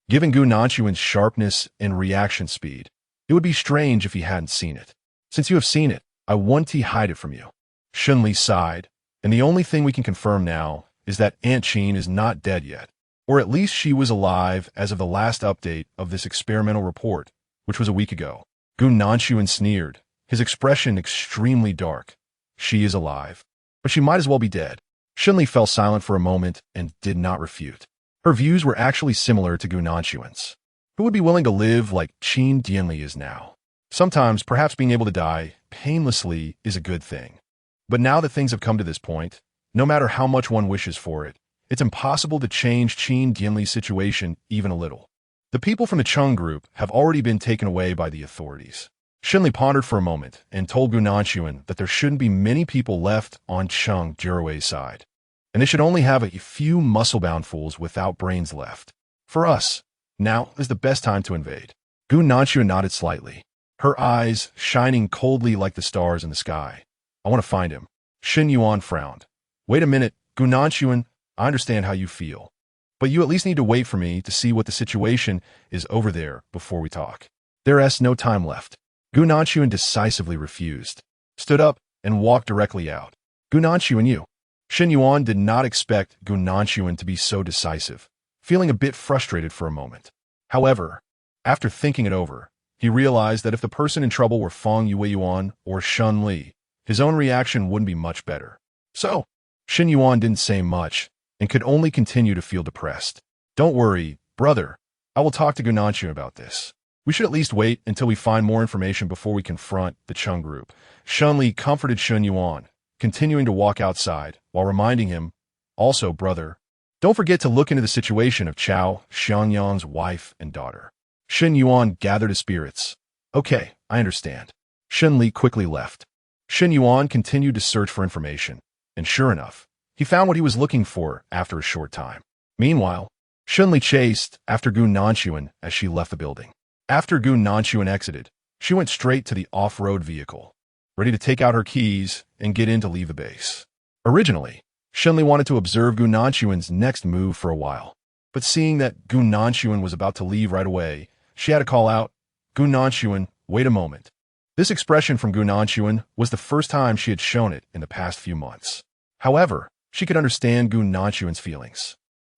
given Gu Nanxuan's sharpness and reaction speed, it would be strange if he hadn't seen it. Since you have seen it, I want to hide it from you. Shen Li sighed, and the only thing we can confirm now is that Aunt Qin is not dead yet, or at least she was alive as of the last update of this experimental report, which was a week ago. Gu Nanxuan sneered, his expression extremely dark. She is alive, but she might as well be dead. Shen Li fell silent for a moment and did not refute. Her views were actually similar to Gu Nanxuan's. Who would be willing to live like Qin Dianli is now? Sometimes, perhaps being able to die painlessly is a good thing. But now that things have come to this point, no matter how much one wishes for it, it's impossible to change Qin Dianli's situation even a little. The people from the Cheng group have already been taken away by the authorities. Shen Li pondered for a moment and told Gu Nanxuan that there shouldn't be many people left on Cheng Jiarui's side, and they should only have a few muscle-bound fools without brains left. For us, now is the best time to invade. Gu Nanxuan nodded slightly, her eyes shining coldly like the stars in the sky. I want to find him. Shen Yuan frowned. Wait a minute, Gu Nanxuan, I understand how you feel, but you at least need to wait for me to see what the situation is over there before we talk. There is no time left. Gu Nanxuan decisively refused, stood up, and walked directly out. Gu Nanxuan, you. Shen Yuan did not expect Gu Nanxuan to be so decisive, feeling a bit frustrated for a moment. However, after thinking it over, he realized that if the person in trouble were Feng Yuan or Shen Li, his own reaction wouldn't be much better. So, Shen Yuan didn't say much and could only continue to feel depressed. Don't worry, brother. I will talk to Gu Nanxuan about this. We should at least wait until we find more information before we confront the Cheng group. Shen Li comforted Shen Yuan, continuing to walk outside while reminding him, also, brother, don't forget to look into the situation of Chao Xiangyang's wife and daughter. Shen Yuan gathered his spirits. Okay, I understand. Shen Li quickly left. Shen Yuan continued to search for information, and sure enough, he found what he was looking for after a short time. Meanwhile, Shen Li chased after Gu Nanxuan as she left the building. After Gu Nanxuan exited, she went straight to the off-road vehicle, ready to take out her keys and get in to leave the base. Originally, Shen Li wanted to observe Gu Nanxuan's next move for a while, but seeing that Gu Nanxuan was about to leave right away, she had to call out, Gu Nanxuan, wait a moment. This expression from Gu Nanchuan was the first time she had shown it in the past few months. However, she could understand Gu Nanchuan's feelings.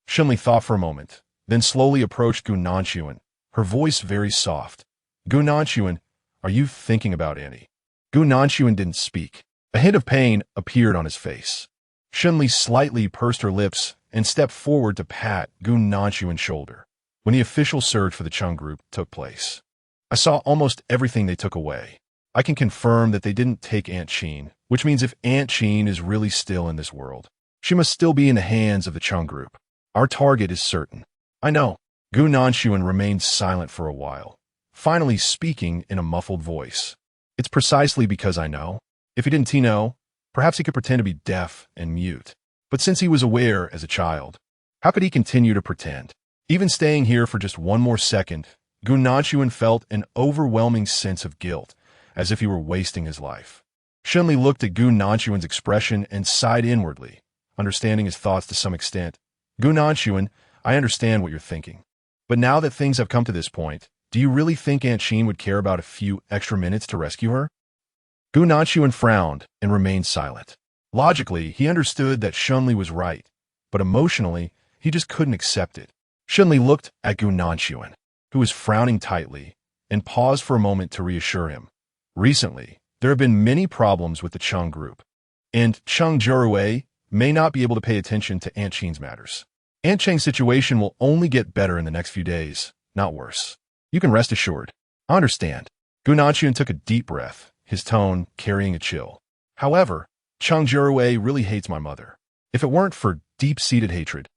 Shen Li thought for a moment, then slowly approached Gu Nanchuan, her voice very soft. Gu Nanchuan, are you thinking about Annie? Gu Nanchuan didn't speak. A hint of pain appeared on his face. Shen Li slightly pursed her lips and stepped forward to pat Gu Nanchuan's shoulder. When the official search for the Cheng group took place, I saw almost everything they took away. I can confirm that they didn't take Aunt Qin, which means if Aunt Qin is really still in this world, she must still be in the hands of the Cheng group. Our target is certain. I know. Gu Nanchuan remained silent for a while, finally speaking in a muffled voice. It's precisely because I know. If he didn't know, perhaps he could pretend to be deaf and mute. But since he was aware as a child, how could he continue to pretend? Even staying here for just one more second, Gu Nanchuan felt an overwhelming sense of guilt, as if he were wasting his life. Shen Li looked at Gu Nanchuan's expression and sighed inwardly, understanding his thoughts to some extent. Gu Nanchuan, I understand what you're thinking. But now that things have come to this point, do you really think Aunt Qin would care about a few extra minutes to rescue her? Gu Nanchuan frowned and remained silent. Logically, he understood that Shen Li was right, but emotionally, he just couldn't accept it. Shen Li looked at Gu Nanchuan, who was frowning tightly, and paused for a moment to reassure him. Recently, there have been many problems with the Cheng group, and Cheng Jiarui may not be able to pay attention to Aunt Qin's matters. Aunt Cheng's situation will only get better in the next few days, not worse. You can rest assured. I understand. Gu Nanchuan took a deep breath, his tone carrying a chill. However, Cheng Jiarui really hates my mother. If it weren't for deep-seated hatred,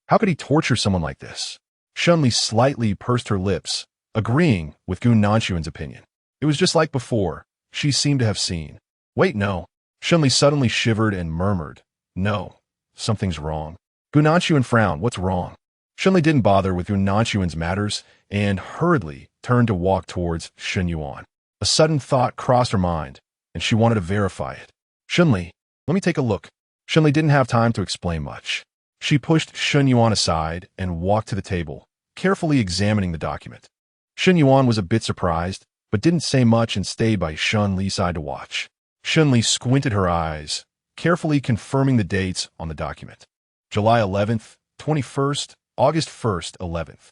how could he torture someone like this? Shen Li slightly pursed her lips, agreeing with Gu Nanchuan's opinion. It was just like before. She seemed to have seen. Wait, no. Shen Li suddenly shivered and murmured, no, something's wrong. Gu Nanchuan frowned. What's wrong? Shen Li didn't bother with Gu Nanchuan's matters and hurriedly turned to walk towards Shen Yuan. A sudden thought crossed her mind, and she wanted to verify it. Shen Li, let me take a look. Shen Li didn't have time to explain much. She pushed Shen Yuan aside and walked to the table, carefully examining the document. Shen Yuan was a bit surprised, but didn't say much and stayed by Shen Li's side to watch. Shen Li squinted her eyes, carefully confirming the dates on the document. July 11th, 21st, August 1st, 11th.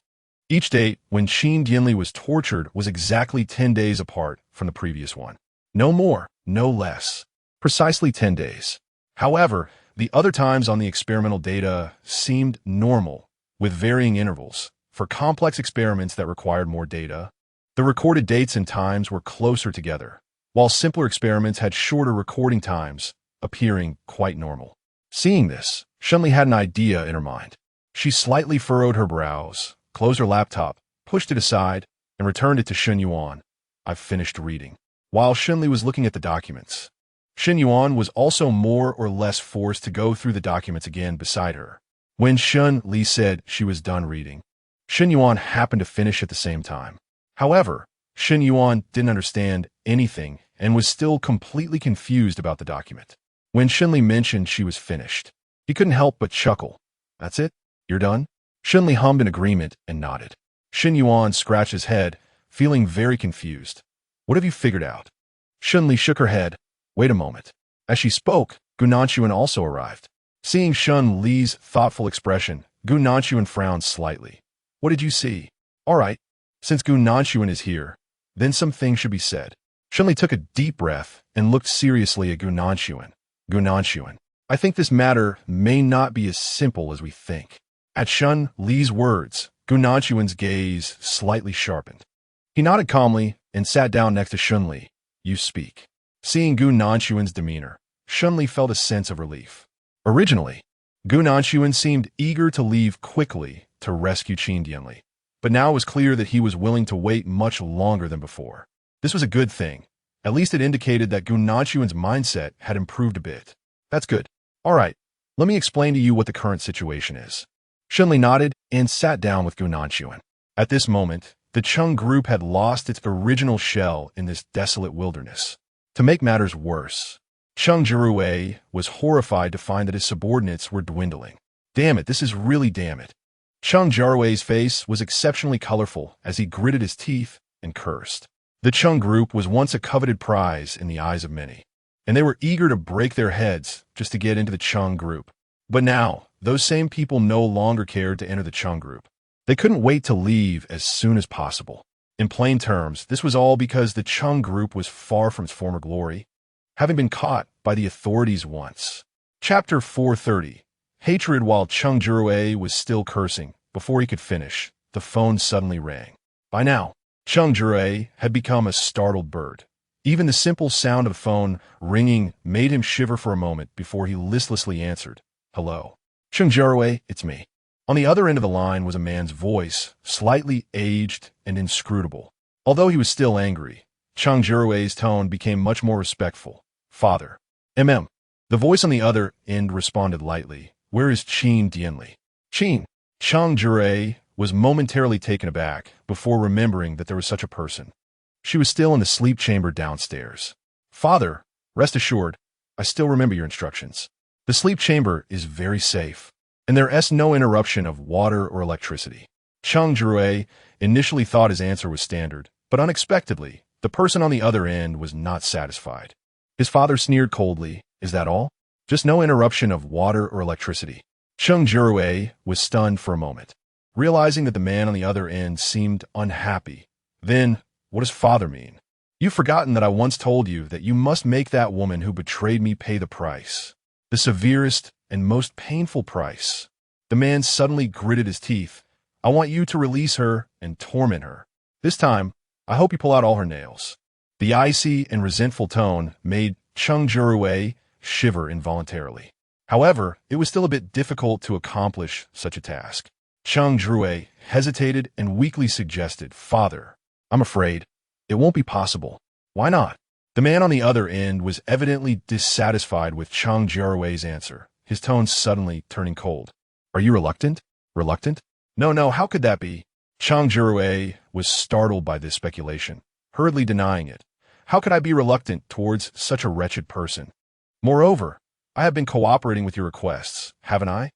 Each date when Cheng Jiarui was tortured was exactly 10 days apart from the previous one. No more, no less. Precisely 10 days. However, the other times on the experimental data seemed normal, with varying intervals. For complex experiments that required more data, the recorded dates and times were closer together, while simpler experiments had shorter recording times, appearing quite normal. Seeing this, Shen Li had an idea in her mind. She slightly furrowed her brows, closed her laptop, pushed it aside, and returned it to Shen Yuan. I've finished reading. While Shen Li was looking at the documents, Shen Yuan was also more or less forced to go through the documents again beside her. When Shen Li said she was done reading, Shen Yuan happened to finish at the same time. However, Shen Yuan didn't understand anything and was still completely confused about the document. When Shen Li mentioned she was finished, he couldn't help but chuckle. That's it? You're done? Shen Li hummed in agreement and nodded. Shen Yuan scratched his head, feeling very confused. What have you figured out? Shen Li shook her head. Wait a moment. As she spoke, Gu Nanchuan also arrived. Seeing Shen Li's thoughtful expression, Gu Nanchuan frowned slightly. What did you see? All right. Since Gu Nanchuan is here, then some things should be said. Shen Li took a deep breath and looked seriously at Gu Nanchuan. Gu Nanchuan, I think this matter may not be as simple as we think. At Shen Li's words, Gu Nanchuan's gaze slightly sharpened. He nodded calmly and sat down next to Shen Li. You speak. Seeing Gu Nanchuan's demeanor, Shen Li felt a sense of relief. Originally, Gu Nanchuan seemed eager to leave quickly to rescue Cheng Jiarui. But now it was clear that he was willing to wait much longer than before. This was a good thing. At least it indicated that Gu Nanchuan's mindset had improved a bit. That's good. All right, let me explain to you what the current situation is. Shen Li nodded and sat down with Gu Nanchuan. At this moment, the Cheng group had lost its original shell in this desolate wilderness. To make matters worse, Cheng Jiarui was horrified to find that his subordinates were dwindling. Damn it, this is really damn it. Cheng Jiarui's face was exceptionally colorful as he gritted his teeth and cursed. The Cheng group was once a coveted prize in the eyes of many, and they were eager to break their heads just to get into the Cheng group. But now, those same people no longer cared to enter the Cheng group. They couldn't wait to leave as soon as possible. In plain terms, this was all because the Cheng group was far from its former glory, having been caught by the authorities once. Chapter 430. Hatred. While Cheng Jiarui was still cursing, before he could finish, the phone suddenly rang. By now, Cheng Jiarui had become a startled bird. Even the simple sound of the phone ringing made him shiver for a moment before he listlessly answered, "Hello. Cheng Jiarui, it's me." On the other end of the line was a man's voice, slightly aged and inscrutable. Although he was still angry, Cheng Jiarui's tone became much more respectful. "Father. The voice on the other end responded lightly, "Where is Chen Li?" Chen. Cheng Jiarui was momentarily taken aback before remembering that there was such a person. She was still in the sleep chamber downstairs. "Father, rest assured, I still remember your instructions. The sleep chamber is very safe, and there is no interruption of water or electricity." Cheng Jiarui initially thought his answer was standard, but unexpectedly, the person on the other end was not satisfied. His father sneered coldly, "Is that all? Just no interruption of water or electricity?" Cheng Jiarui was stunned for a moment, realizing that the man on the other end seemed unhappy. Then, what does father mean? "You've forgotten that I once told you that you must make that woman who betrayed me pay the price. The severest and most painful price." The man suddenly gritted his teeth. "I want you to release her and torment her. This time, I hope you pull out all her nails." The icy and resentful tone made Cheng Jiarui shiver involuntarily. However, it was still a bit difficult to accomplish such a task. Cheng Jiarui hesitated and weakly suggested, "Father, I'm afraid it won't be possible." "Why not?" The man on the other end was evidently dissatisfied with Cheng Jiarui's answer, his tone suddenly turning cold. "Are you reluctant?" "Reluctant? No, how could that be?" Cheng Jiarui was startled by this speculation, hurriedly denying it. "How could I be reluctant towards such a wretched person? Moreover, I have been cooperating with your requests, haven't I?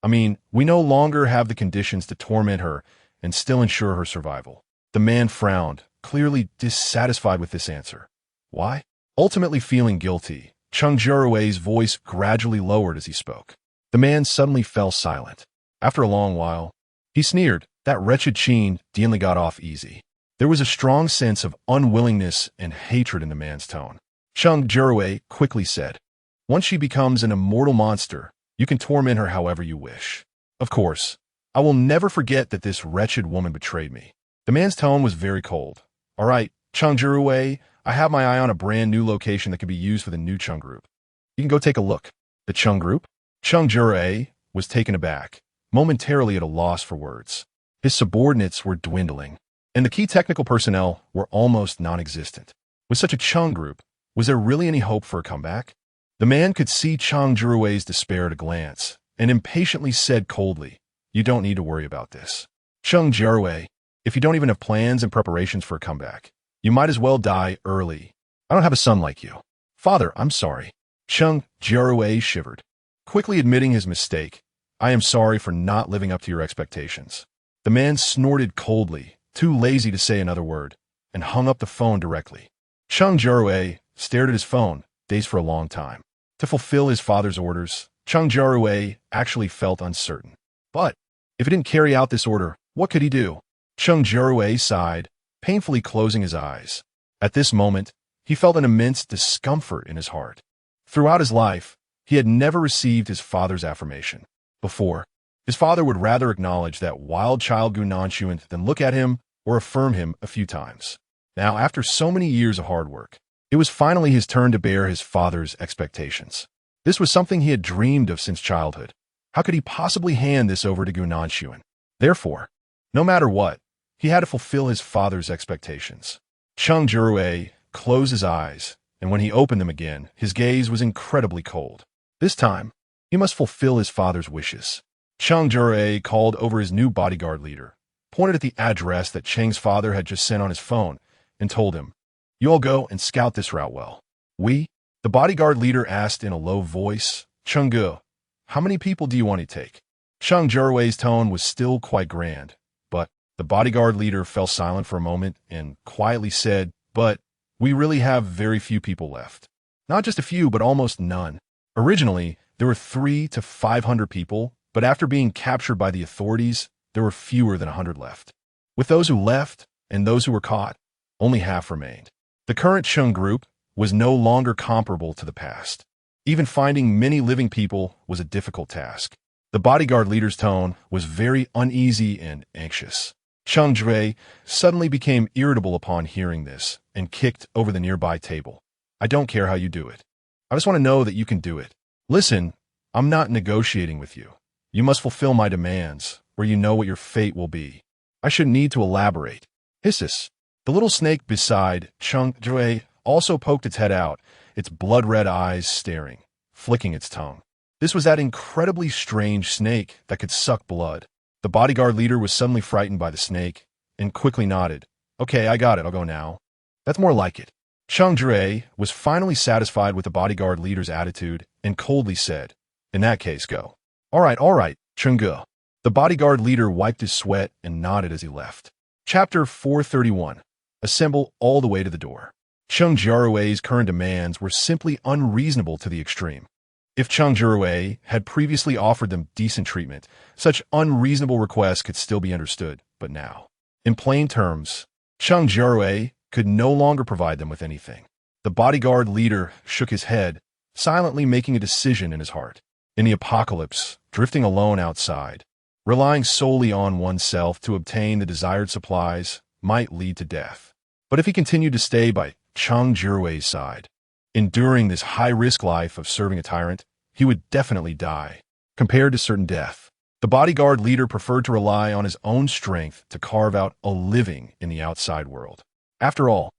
I mean, we no longer have the conditions to torment her and still ensure her survival." The man frowned, clearly dissatisfied with this answer. "Why?" Ultimately feeling guilty, Cheng Jiarui's voice gradually lowered as he spoke. The man suddenly fell silent. After a long while, he sneered. That wretched Chen Li got off easy. There was a strong sense of unwillingness and hatred in the man's tone. Cheng Jiarui quickly said, "Once she becomes an immortal monster, you can torment her however you wish. Of course, I will never forget that this wretched woman betrayed me." The man's tone was very cold. "All right, Cheng Jiarui, I have my eye on a brand new location that could be used for the new Cheng group. You can go take a look." "The Cheng group?" Cheng Jiarui was taken aback, momentarily at a loss for words. His subordinates were dwindling, and the key technical personnel were almost non-existent. With such a Cheng group, was there really any hope for a comeback? The man could see Cheng Jiarui's despair at a glance, and impatiently said coldly, "You don't need to worry about this. Cheng Jiarui, if you don't even have plans and preparations for a comeback, you might as well die early. I don't have a son like you." "Father, I'm sorry." Cheng Jiarui shivered, quickly admitting his mistake. "I am sorry for not living up to your expectations." The man snorted coldly, too lazy to say another word, and hung up the phone directly. Cheng Jiarui stared at his phone, dazed for a long time. To fulfill his father's orders, Cheng Jiarui actually felt uncertain. But if he didn't carry out this order, what could he do? Cheng Jiarui sighed, painfully closing his eyes. At this moment, he felt an immense discomfort in his heart. Throughout his life, he had never received his father's affirmation. Before, his father would rather acknowledge that wild child Gao Minguan than look at him or affirm him a few times. Now, after so many years of hard work, it was finally his turn to bear his father's expectations. This was something he had dreamed of since childhood. How could he possibly hand this over to Gao Minguan? Therefore, no matter what, he had to fulfill his father's expectations. Cheng Jiarui closed his eyes, and when he opened them again, his gaze was incredibly cold. This time, he must fulfill his father's wishes. Cheng Jiarui called over his new bodyguard leader, pointed at the address that Cheng's father had just sent on his phone, and told him, "You all go and scout this route well." "We?" The bodyguard leader asked in a low voice. "Cheng Ge, how many people do you want to take?" Cheng Jiarui's tone was still quite grand, but the bodyguard leader fell silent for a moment and quietly said, but we really have very few people left. Not just a few, but almost none. Originally, there were 300 to 500 people, but after being captured by the authorities, there were fewer than 100 left. With those who left and those who were caught, only half remained. The current Cheng group was no longer comparable to the past. Even finding many living people was a difficult task. The bodyguard leader's tone was very uneasy and anxious. Cheng Jiarui suddenly became irritable upon hearing this and kicked over the nearby table. I don't care how you do it. I just want to know that you can do it. Listen, I'm not negotiating with you. You must fulfill my demands, or you know what your fate will be. I shouldn't need to elaborate. Hisses. The little snake beside Cheng Jiarui also poked its head out, its blood-red eyes staring, flicking its tongue. This was that incredibly strange snake that could suck blood. The bodyguard leader was suddenly frightened by the snake and quickly nodded. Okay, I got it. I'll go now. That's more like it. Cheng Jiarui was finally satisfied with the bodyguard leader's attitude and coldly said, in that case, go. All right, Cheng Ge. The bodyguard leader wiped his sweat and nodded as he left. Chapter 431. Assemble all the way to the door. Cheng Jiarui's current demands were simply unreasonable to the extreme. If Cheng Jiarui had previously offered them decent treatment, such unreasonable requests could still be understood, but now, in plain terms, Cheng Jiarui could no longer provide them with anything. The bodyguard leader shook his head, silently making a decision in his heart. In the apocalypse, drifting alone outside, relying solely on oneself to obtain the desired supplies might lead to death. But if he continued to stay by Cheng Jiarui's side, enduring this high-risk life of serving a tyrant, he would definitely die. Compared to certain death, the bodyguard leader preferred to rely on his own strength to carve out a living in the outside world. After all,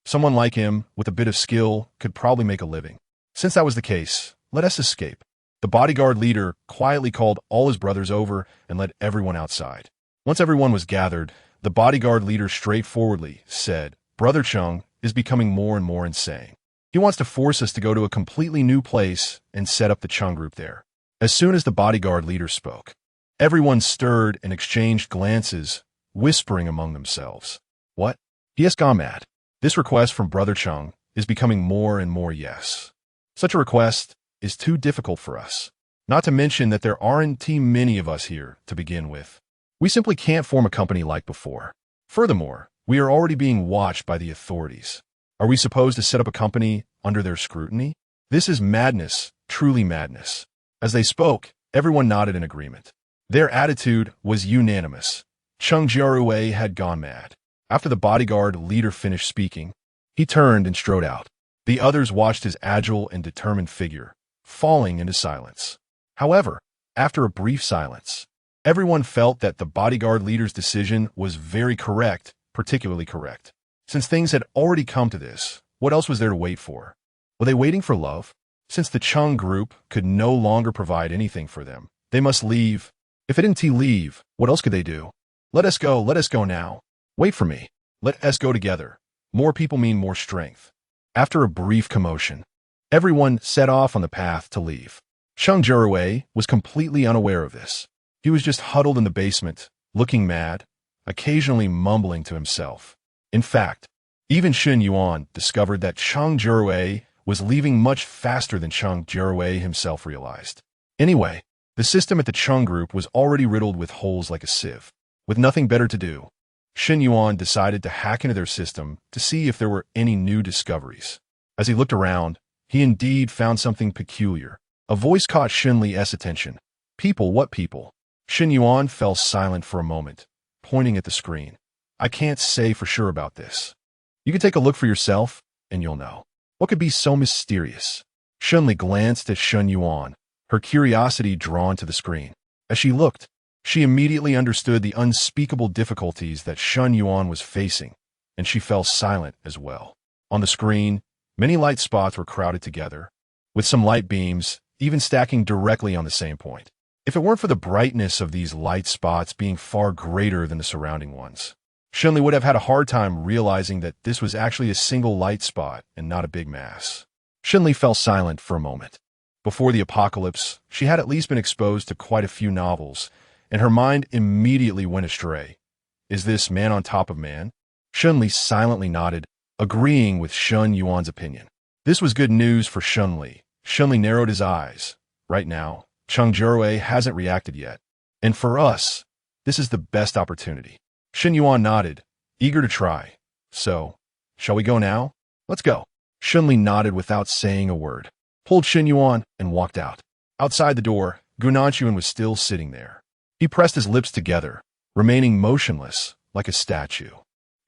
someone like him, with a bit of skill, could probably make a living. Since that was the case, let us escape. The bodyguard leader quietly called all his brothers over and led everyone outside. Once everyone was gathered, the bodyguard leader straightforwardly said, Brother Cheng is becoming more and more insane. He wants to force us to go to a completely new place and set up the Cheng group there. As soon as the bodyguard leader spoke, everyone stirred and exchanged glances, whispering among themselves. What? He has gone mad. This request from Brother Cheng is becoming more and more yes. Such a request is too difficult for us. Not to mention that there aren't too many of us here to begin with. We simply can't form a company like before. Furthermore, we are already being watched by the authorities. Are we supposed to set up a company under their scrutiny? This is madness, truly madness. As they spoke, everyone nodded in agreement. Their attitude was unanimous. Cheng Jiarui had gone mad. After the bodyguard leader finished speaking, he turned and strode out. The others watched his agile and determined figure, falling into silence. However, after a brief silence, everyone felt that the bodyguard leader's decision was very correct, particularly correct. Since things had already come to this, what else was there to wait for? Were they waiting for love? Since the Cheng group could no longer provide anything for them, they must leave. If they didn't leave, what else could they do? Let us go now. Wait for me. Let us go together. More people mean more strength. After a brief commotion, everyone set off on the path to leave. Cheng Jiarui was completely unaware of this. He was just huddled in the basement, looking mad, occasionally mumbling to himself. In fact, even Shen Yuan discovered that Cheng Jiarui was leaving much faster than Cheng Jiarui himself realized. Anyway, the system at the Cheng group was already riddled with holes like a sieve. With nothing better to do, Shen Yuan decided to hack into their system to see if there were any new discoveries. As he looked around, he indeed found something peculiar. A voice caught Shen Li's attention. People, what people? Shen Yuan fell silent for a moment, pointing at the screen. I can't say for sure about this. You can take a look for yourself, and you'll know. What could be so mysterious? Shen Li glanced at Shen Yuan, her curiosity drawn to the screen. As she looked, she immediately understood the unspeakable difficulties that Shen Yuan was facing, and she fell silent as well. On the screen, many light spots were crowded together, with some light beams even stacking directly on the same point. If it weren't for the brightness of these light spots being far greater than the surrounding ones, Shen Li would have had a hard time realizing that this was actually a single light spot and not a big mass. Shen Li fell silent for a moment. Before the apocalypse, she had at least been exposed to quite a few novels, and her mind immediately went astray. Is this man on top of man? Shen Li silently nodded. agreeing with Shen Yuan's opinion. This was good news for Shen Li. Shen Li narrowed his eyes. Right now, Cheng Jiarui hasn't reacted yet. And for us, this is the best opportunity. Shen Yuan nodded, eager to try. So, shall we go now? Let's go. Shen Li nodded without saying a word, pulled Shen Yuan, and walked out. Outside the door, Gao Minguan was still sitting there. He pressed his lips together, remaining motionless, like a statue.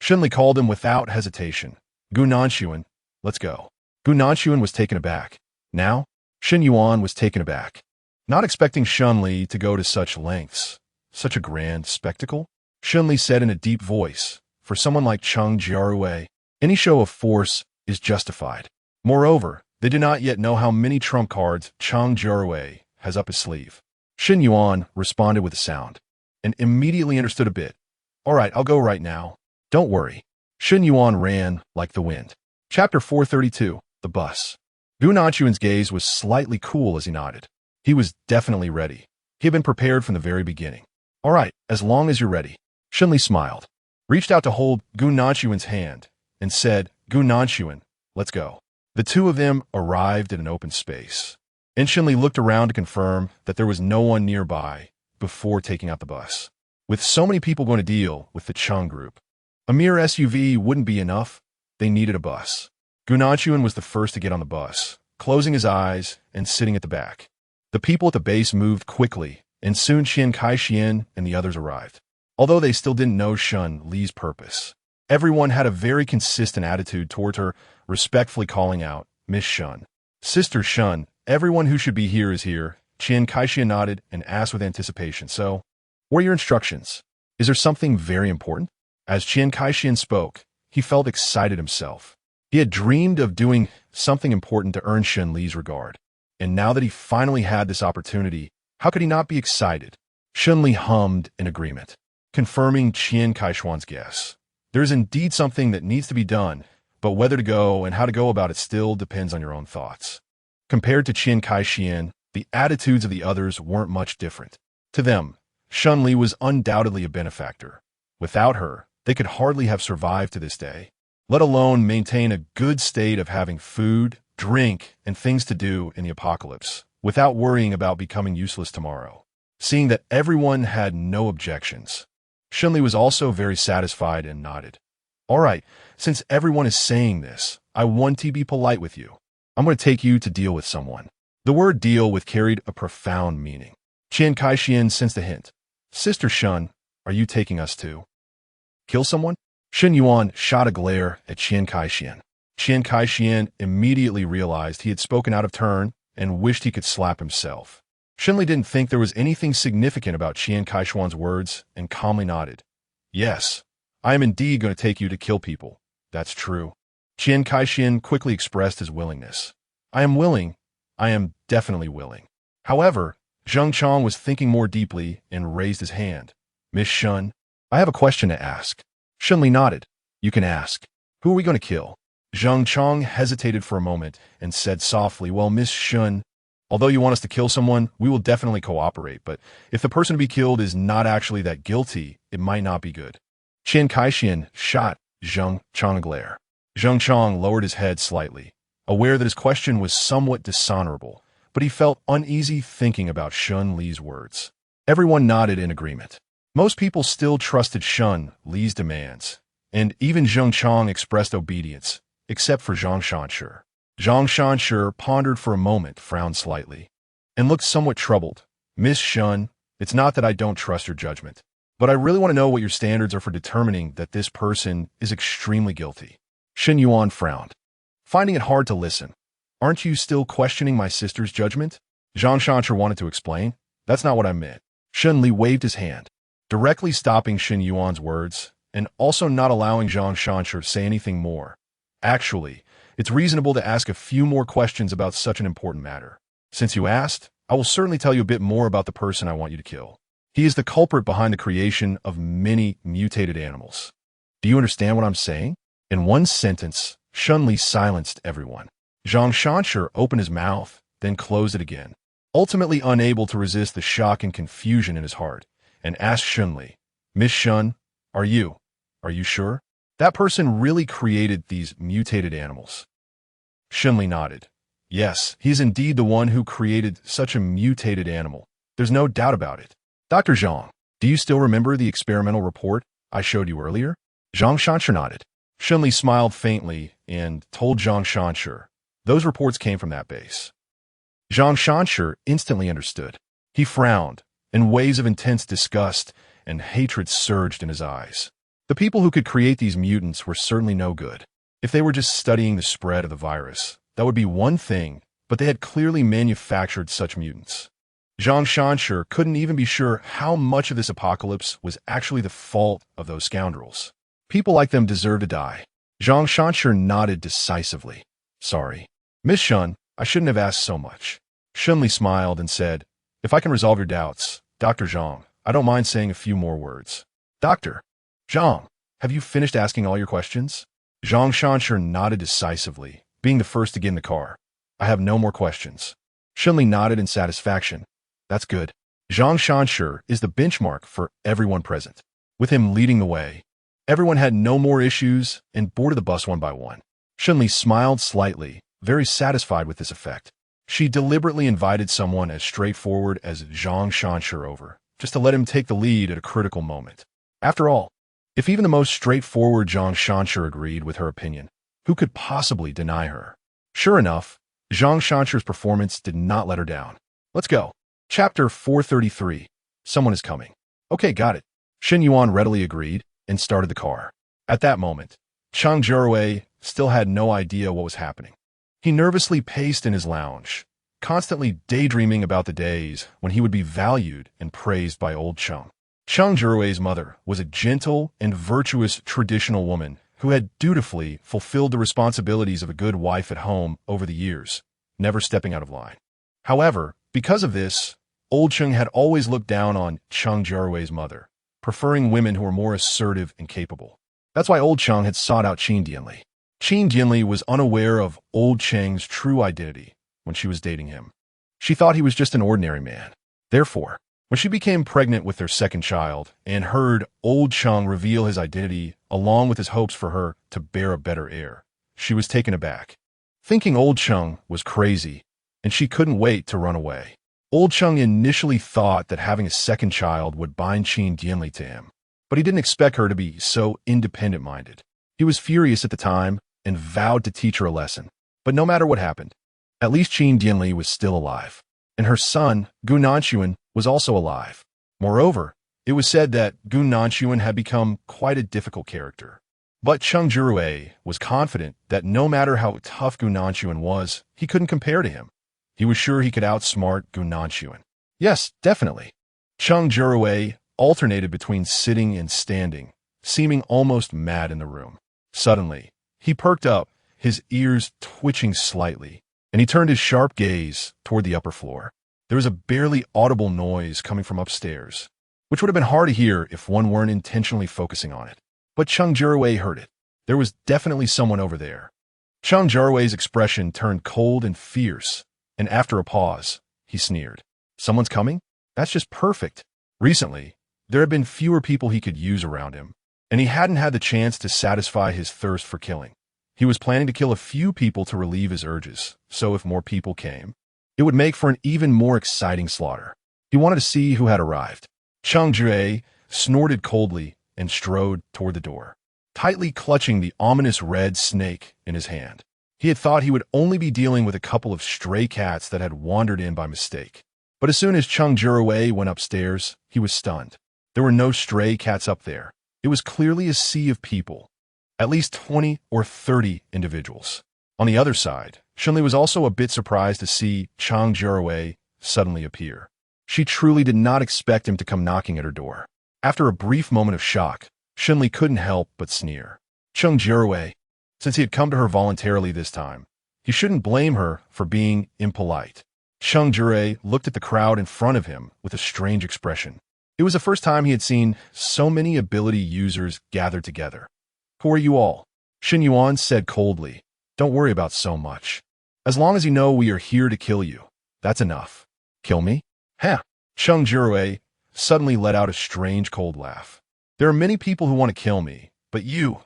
Shen Li called him without hesitation. Gao Minguan, let's go. Gao Minguan was taken aback. Now, Shen Yuan was taken aback. Not expecting Shen Li to go to such lengths. Such a grand spectacle? Shen Li said in a deep voice, for someone like Cheng Jiarui, any show of force is justified. Moreover, they do not yet know how many trump cards Cheng Jiarui has up his sleeve. Shen Yuan responded with a sound, and immediately understood a bit. All right, I'll go right now. Don't worry. Shen Yuan ran like the wind. Chapter 432, The Bus. Gao Minguan's gaze was slightly cool as he nodded. He was definitely ready. He had been prepared from the very beginning. All right, as long as you're ready. Shen Li smiled, reached out to hold Gao Minguan's hand, and said, Gao Minguan, let's go. The two of them arrived at an open space, and Shen Li looked around to confirm that there was no one nearby before taking out the bus. With so many people going to deal with the Cheng group, a mere SUV wouldn't be enough. They needed a bus. Gao Minguan was the first to get on the bus, closing his eyes and sitting at the back. The people at the base moved quickly, and soon Qian Kai-Xian and the others arrived. Although they still didn't know Shen Li's purpose, everyone had a very consistent attitude toward her, respectfully calling out, Miss Shen. Sister Shen, everyone who should be here is here. Qian Kai-Xian nodded and asked with anticipation, so, what are your instructions? Is there something very important? As Qian Kai-Xian spoke, he felt excited himself. He had dreamed of doing something important to earn Shen Li's regard. And now that he finally had this opportunity, how could he not be excited? Shen Li hummed in agreement, confirming Qian Kai-Xian's guess. There is indeed something that needs to be done, but whether to go and how to go about it still depends on your own thoughts. Compared to Qian Kai-Xian, the attitudes of the others weren't much different. To them, Shen Li was undoubtedly a benefactor. Without her, they could hardly have survived to this day, let alone maintain a good state of having food, drink, and things to do in the apocalypse, without worrying about becoming useless tomorrow. Seeing that everyone had no objections, Shen Li was also very satisfied and nodded. All right, since everyone is saying this, I want to be polite with you. I'm going to take you to deal with someone. The word deal with carried a profound meaning. Qian Kai-Xian sensed a hint. Sister Shen, are you taking us to kill someone? Shen Yuan shot a glare at Qian Kai-Xian. Qian Kai-Xian immediately realized he had spoken out of turn and wished he could slap himself. Shen Li didn't think there was anything significant about Qian Kai-Xian's words and calmly nodded. Yes, I am indeed going to take you to kill people. That's true. Qian Kai-Xian quickly expressed his willingness. I am willing. I am definitely willing. However, Zheng Chong was thinking more deeply and raised his hand. Miss Shen, I have a question to ask. Shen Li nodded. You can ask. Who are we going to kill? Zheng Chong hesitated for a moment and said softly, well, Miss Shen, although you want us to kill someone, we will definitely cooperate, but if the person to be killed is not actually that guilty, it might not be good. Qian Kai-Xian shot Zheng Chong a glare. Zheng Chong lowered his head slightly, aware that his question was somewhat dishonorable, but he felt uneasy thinking about Shen Li's words. Everyone nodded in agreement. Most people still trusted Shen Li's demands, and even Zheng Chong expressed obedience, except for Zhang Shanshi. Zhang Shanshi pondered for a moment, frowned slightly, and looked somewhat troubled. Miss Shen, it's not that I don't trust your judgment, but I really want to know what your standards are for determining that this person is extremely guilty. Shen Yuan frowned, finding it hard to listen. Aren't you still questioning my sister's judgment? Zhang Shanshi wanted to explain. That's not what I meant. Shen Li waved his hand, directly stopping Shen Yuan's words, and also not allowing Zhang Shanshi to say anything more. Actually, it's reasonable to ask a few more questions about such an important matter. Since you asked, I will certainly tell you a bit more about the person I want you to kill. He is the culprit behind the creation of many mutated animals. Do you understand what I'm saying? In one sentence, Shen Li silenced everyone. Zhang Shanshi opened his mouth, then closed it again, ultimately unable to resist the shock and confusion in his heart, and asked Shen Li, Miss Shen, are you sure? That person really created these mutated animals. Shen Li nodded. Yes, he's indeed the one who created such a mutated animal. There's no doubt about it. Dr. Zhang, do you still remember the experimental report I showed you earlier? Zhang Shanshi nodded. Shen Li smiled faintly and told Zhang Shanshi those reports came from that base. Zhang Shanshi instantly understood. He frowned, and waves of intense disgust and hatred surged in his eyes. The people who could create these mutants were certainly no good. If they were just studying the spread of the virus, that would be one thing, but they had clearly manufactured such mutants. Zhang Shanshi couldn't even be sure how much of this apocalypse was actually the fault of those scoundrels. People like them deserve to die. Zhang Shanshi nodded decisively. Sorry. Miss Shen, I shouldn't have asked so much. Shen Li smiled and said, if I can resolve your doubts, Dr. Zhang, I don't mind saying a few more words. Dr. Zhang, have you finished asking all your questions? Zhang Shanshi nodded decisively, being the first to get in the car. I have no more questions. Shen Li nodded in satisfaction. That's good. Zhang Shanshi is the benchmark for everyone present. With him leading the way, everyone had no more issues and boarded the bus one by one. Shen Li smiled slightly, very satisfied with this effect. She deliberately invited someone as straightforward as Zhang Shanshi over, just to let him take the lead at a critical moment. After all, if even the most straightforward Zhang Shanshi agreed with her opinion, who could possibly deny her? Sure enough, Zhang Shanshi's performance did not let her down. Let's go. Chapter 433. Someone is coming. Okay, got it. Shen Yuan readily agreed and started the car. At that moment, Cheng Jiarui still had no idea what was happening. He nervously paced in his lounge, constantly daydreaming about the days when he would be valued and praised by old Cheng. Cheng Jiarui's mother was a gentle and virtuous traditional woman who had dutifully fulfilled the responsibilities of a good wife at home over the years, never stepping out of line. However, because of this, old Cheng had always looked down on Cheng Jiarui's mother, preferring women who were more assertive and capable. That's why old Cheng had sought out Cheng Jiarui. Cheng Jiarui was unaware of old Cheng's true identity when she was dating him. She thought he was just an ordinary man. Therefore, when she became pregnant with their second child and heard old Cheng reveal his identity along with his hopes for her to bear a better heir, she was taken aback, thinking old Cheng was crazy, and she couldn't wait to run away. Old Cheng initially thought that having a second child would bind Cheng Jiarui to him, but he didn't expect her to be so independent-minded. He was furious at the time and vowed to teach her a lesson. But no matter what happened, at least Cheng Jiarui was still alive, and her son, Gao Minguan, was also alive. Moreover, it was said that Gao Minguan had become quite a difficult character. But Cheng Jiarui was confident that no matter how tough Gao Minguan was, he couldn't compare to him. He was sure he could outsmart Gao Minguan. Yes, definitely. Cheng Jiarui alternated between sitting and standing, seeming almost mad in the room. Suddenly, he perked up, his ears twitching slightly, and he turned his sharp gaze toward the upper floor. There was a barely audible noise coming from upstairs, which would have been hard to hear if one weren't intentionally focusing on it. But Cheng Jiarui heard it. There was definitely someone over there. Cheng Jiarui's expression turned cold and fierce, and after a pause, he sneered. Someone's coming? That's just perfect. Recently, there had been fewer people he could use around him, and he hadn't had the chance to satisfy his thirst for killing. He was planning to kill a few people to relieve his urges, so if more people came, it would make for an even more exciting slaughter. He wanted to see who had arrived. Cheng Jiarui snorted coldly and strode toward the door, tightly clutching the ominous red snake in his hand. He had thought he would only be dealing with a couple of stray cats that had wandered in by mistake. But as soon as Cheng Jiarui went upstairs, he was stunned. There were no stray cats up there. It was clearly a sea of people, at least 20 or 30 individuals. On the other side, Shen Li was also a bit surprised to see Cheng Jiarui suddenly appear. She truly did not expect him to come knocking at her door. After a brief moment of shock, Shen Li couldn't help but sneer. Cheng Jiarui, since he had come to her voluntarily this time, he shouldn't blame her for being impolite. Cheng Jiarui looked at the crowd in front of him with a strange expression. It was the first time he had seen so many ability users gathered together. Who are you all? Shen Yuan said coldly. Don't worry about so much. As long as you know we are here to kill you, that's enough. Kill me? Huh. Cheng Jiarui suddenly let out a strange cold laugh. There are many people who want to kill me, but you,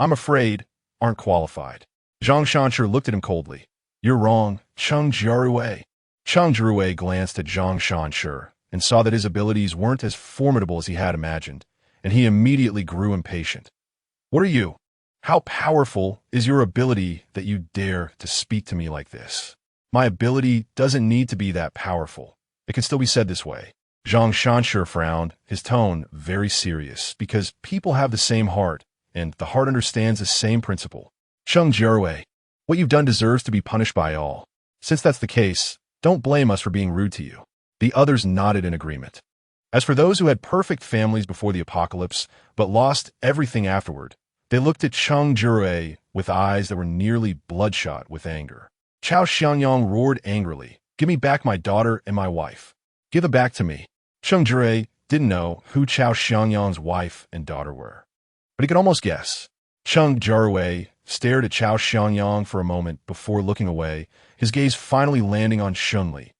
I'm afraid, aren't qualified. Zhang Shanshi looked at him coldly. You're wrong, Cheng Jiarui. Cheng Jiarui glanced at Zhang Shanshi and saw that his abilities weren't as formidable as he had imagined, and he immediately grew impatient. What are you? How powerful is your ability that you dare to speak to me like this? My ability doesn't need to be that powerful. It can still be said this way. Zhang Shanshi frowned, his tone very serious, because people have the same heart, and the heart understands the same principle. Cheng Jiarui, what you've done deserves to be punished by all. Since that's the case, don't blame us for being rude to you. The others nodded in agreement. As for those who had perfect families before the apocalypse, but lost everything afterward, they looked at Cheng Jiarui with eyes that were nearly bloodshot with anger. Chao Xiangyang roared angrily, "Give me back my daughter and my wife. Give them back to me." Cheng Jiarui didn't know who Chao Xiangyang's wife and daughter were, but he could almost guess. Cheng Jiarui stared at Chao Xiangyang for a moment before looking away, his gaze finally landing on Shen Li,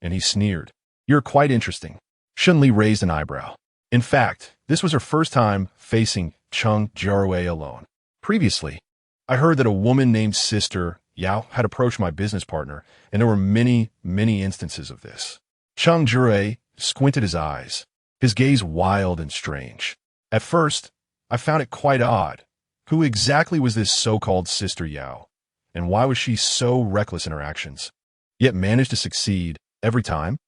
and he sneered. "You're quite interesting." Shen Li raised an eyebrow. In fact, this was her first time facing Cheng Jiarui alone. Previously, I heard that a woman named Sister Yao had approached my business partner, and there were many instances of this. Cheng Jiarui squinted his eyes, his gaze wild and strange. At first, I found it quite odd. Who exactly was this so-called Sister Yao, and why was she so reckless in her actions, yet managed to succeed every time?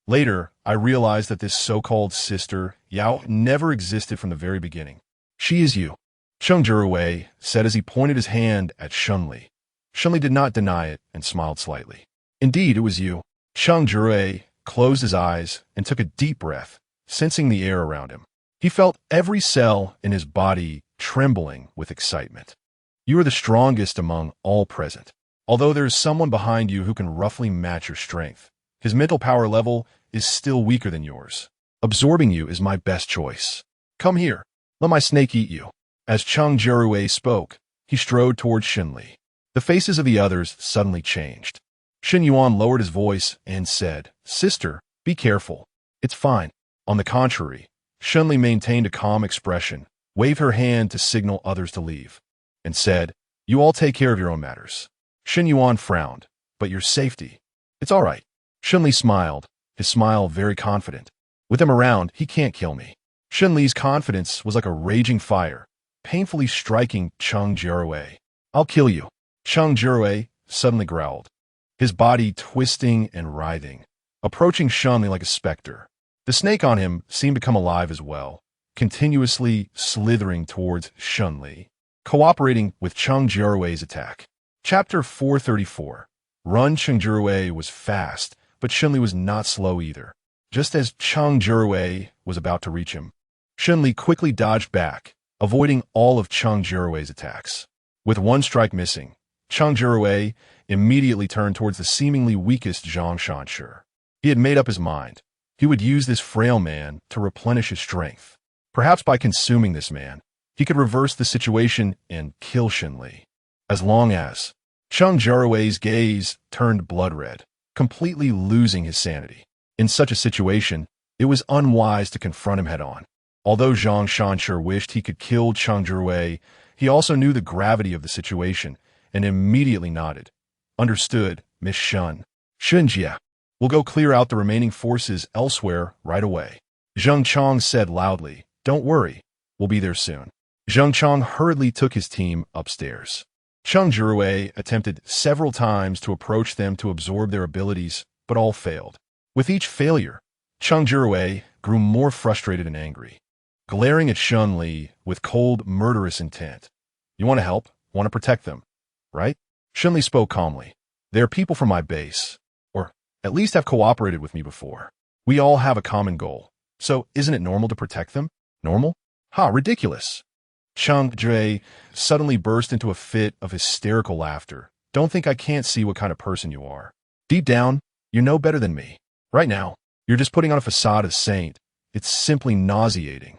Later, I realized that this so-called Sister Yao never existed from the very beginning. She is you, Cheng Jiarui said as he pointed his hand at Shen Li. Shen Li did not deny it and smiled slightly. Indeed, it was you. Cheng Jiarui closed his eyes and took a deep breath, sensing the air around him. He felt every cell in his body trembling with excitement. You are the strongest among all present. Although there is someone behind you who can roughly match your strength, his mental power level is still weaker than yours. Absorbing you is my best choice. Come here. Let my snake eat you. As Cheng Jiarui spoke, he strode towards Shen Li. The faces of the others suddenly changed. Shen Yuan lowered his voice and said, "Sister, be careful. It's fine." On the contrary, Shen Li maintained a calm expression, waved her hand to signal others to leave, and said, "You all take care of your own matters." Shen Yuan frowned, "But your safety." "It's all right." Shen Li smiled, his smile very confident. "With him around, he can't kill me." Shen Li's confidence was like a raging fire, painfully striking Cheng Jiarui. "I'll kill you." Cheng Jiarui suddenly growled, his body twisting and writhing, approaching Shen Li like a specter. The snake on him seemed to come alive as well, continuously slithering towards Shen Li, cooperating with Cheng Jiarui's attack. Chapter 434. Run. Cheng Jiarui was fast, but Shen Li was not slow either. Just as Cheng Jiarui was about to reach him, Shen Li quickly dodged back, avoiding all of Cheng Jiarui's attacks. With one strike missing, Cheng Jiarui immediately turned towards the seemingly weakest Zhang Shanshi. He had made up his mind. He would use this frail man to replenish his strength. Perhaps by consuming this man, he could reverse the situation and kill Shen Li. As long as Cheng Jiarui's gaze turned blood red, completely losing his sanity. In such a situation, it was unwise to confront him head-on. Although Zhang Shanshi wished he could kill Cheng Jiarui, he also knew the gravity of the situation and immediately nodded. "Understood, Miss Shen. Shenjia. We'll go clear out the remaining forces elsewhere right away." Zheng Chong said loudly, "Don't worry, we'll be there soon." Zheng Chong hurriedly took his team upstairs. Cheng Jiarui attempted several times to approach them to absorb their abilities, but all failed. With each failure, Cheng Jiarui grew more frustrated and angry, glaring at Shen Li with cold, murderous intent. "You want to help? Want to protect them, right?" Shen Li spoke calmly. "They are people from my base, or at least have cooperated with me before. We all have a common goal, so isn't it normal to protect them? Normal? Ha, ridiculous." Cheng Jiarui suddenly burst into a fit of hysterical laughter. "Don't think I can't see what kind of person you are. Deep down, you're no better than me. Right now, you're just putting on a facade of saint. It's simply nauseating."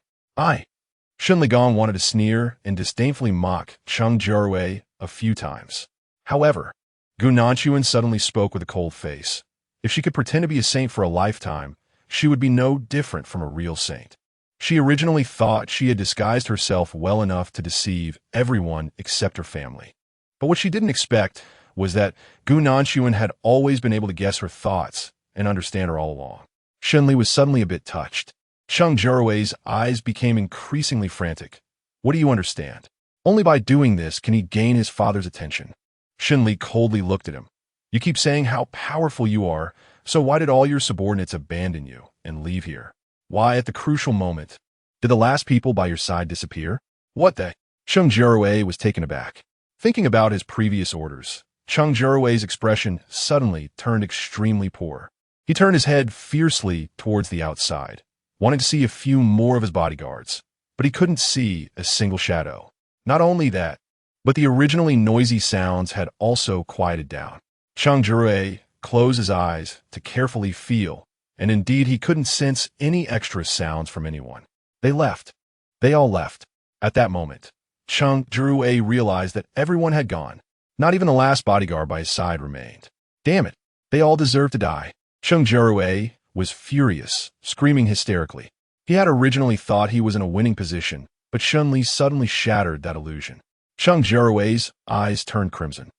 Shen Ligong wanted to sneer and disdainfully mock Cheng Jiarui a few times. However, Gu Nanchuan suddenly spoke with a cold face. If she could pretend to be a saint for a lifetime, she would be no different from a real saint. She originally thought she had disguised herself well enough to deceive everyone except her family. But what she didn't expect was that Gu Nanxuan had always been able to guess her thoughts and understand her all along. Shen Li was suddenly a bit touched. Cheng Jiarui's eyes became increasingly frantic. What do you understand? Only by doing this can he gain his father's attention. Shen Li coldly looked at him. You keep saying how powerful you are, so why did all your subordinates abandon you and leave here? Why, at the crucial moment, did the last people by your side disappear? What the? Cheng Jiarui was taken aback. Thinking about his previous orders, Cheng Jiarui's expression suddenly turned extremely poor. He turned his head fiercely towards the outside, wanting to see a few more of his bodyguards, but he couldn't see a single shadow. Not only that, but the originally noisy sounds had also quieted down. Cheng Jiarui closed his eyes to carefully feel, and indeed he couldn't sense any extra sounds from anyone. They left. They all left. At that moment, Cheng Jiarui realized that everyone had gone. Not even the last bodyguard by his side remained. Damn it, they all deserved to die. Cheng Jiarui was furious, screaming hysterically. He had originally thought he was in a winning position, but Shen Li suddenly shattered that illusion. Cheng Jiarui's eyes turned crimson,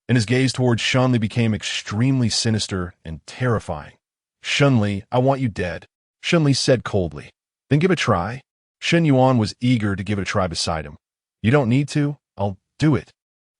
and his gaze towards Shen Li became extremely sinister and terrifying. Shen Li, I want you dead, Shen Li said coldly. Then give it a try. Shen Yuan was eager to give it a try beside him. You don't need to, I'll do it.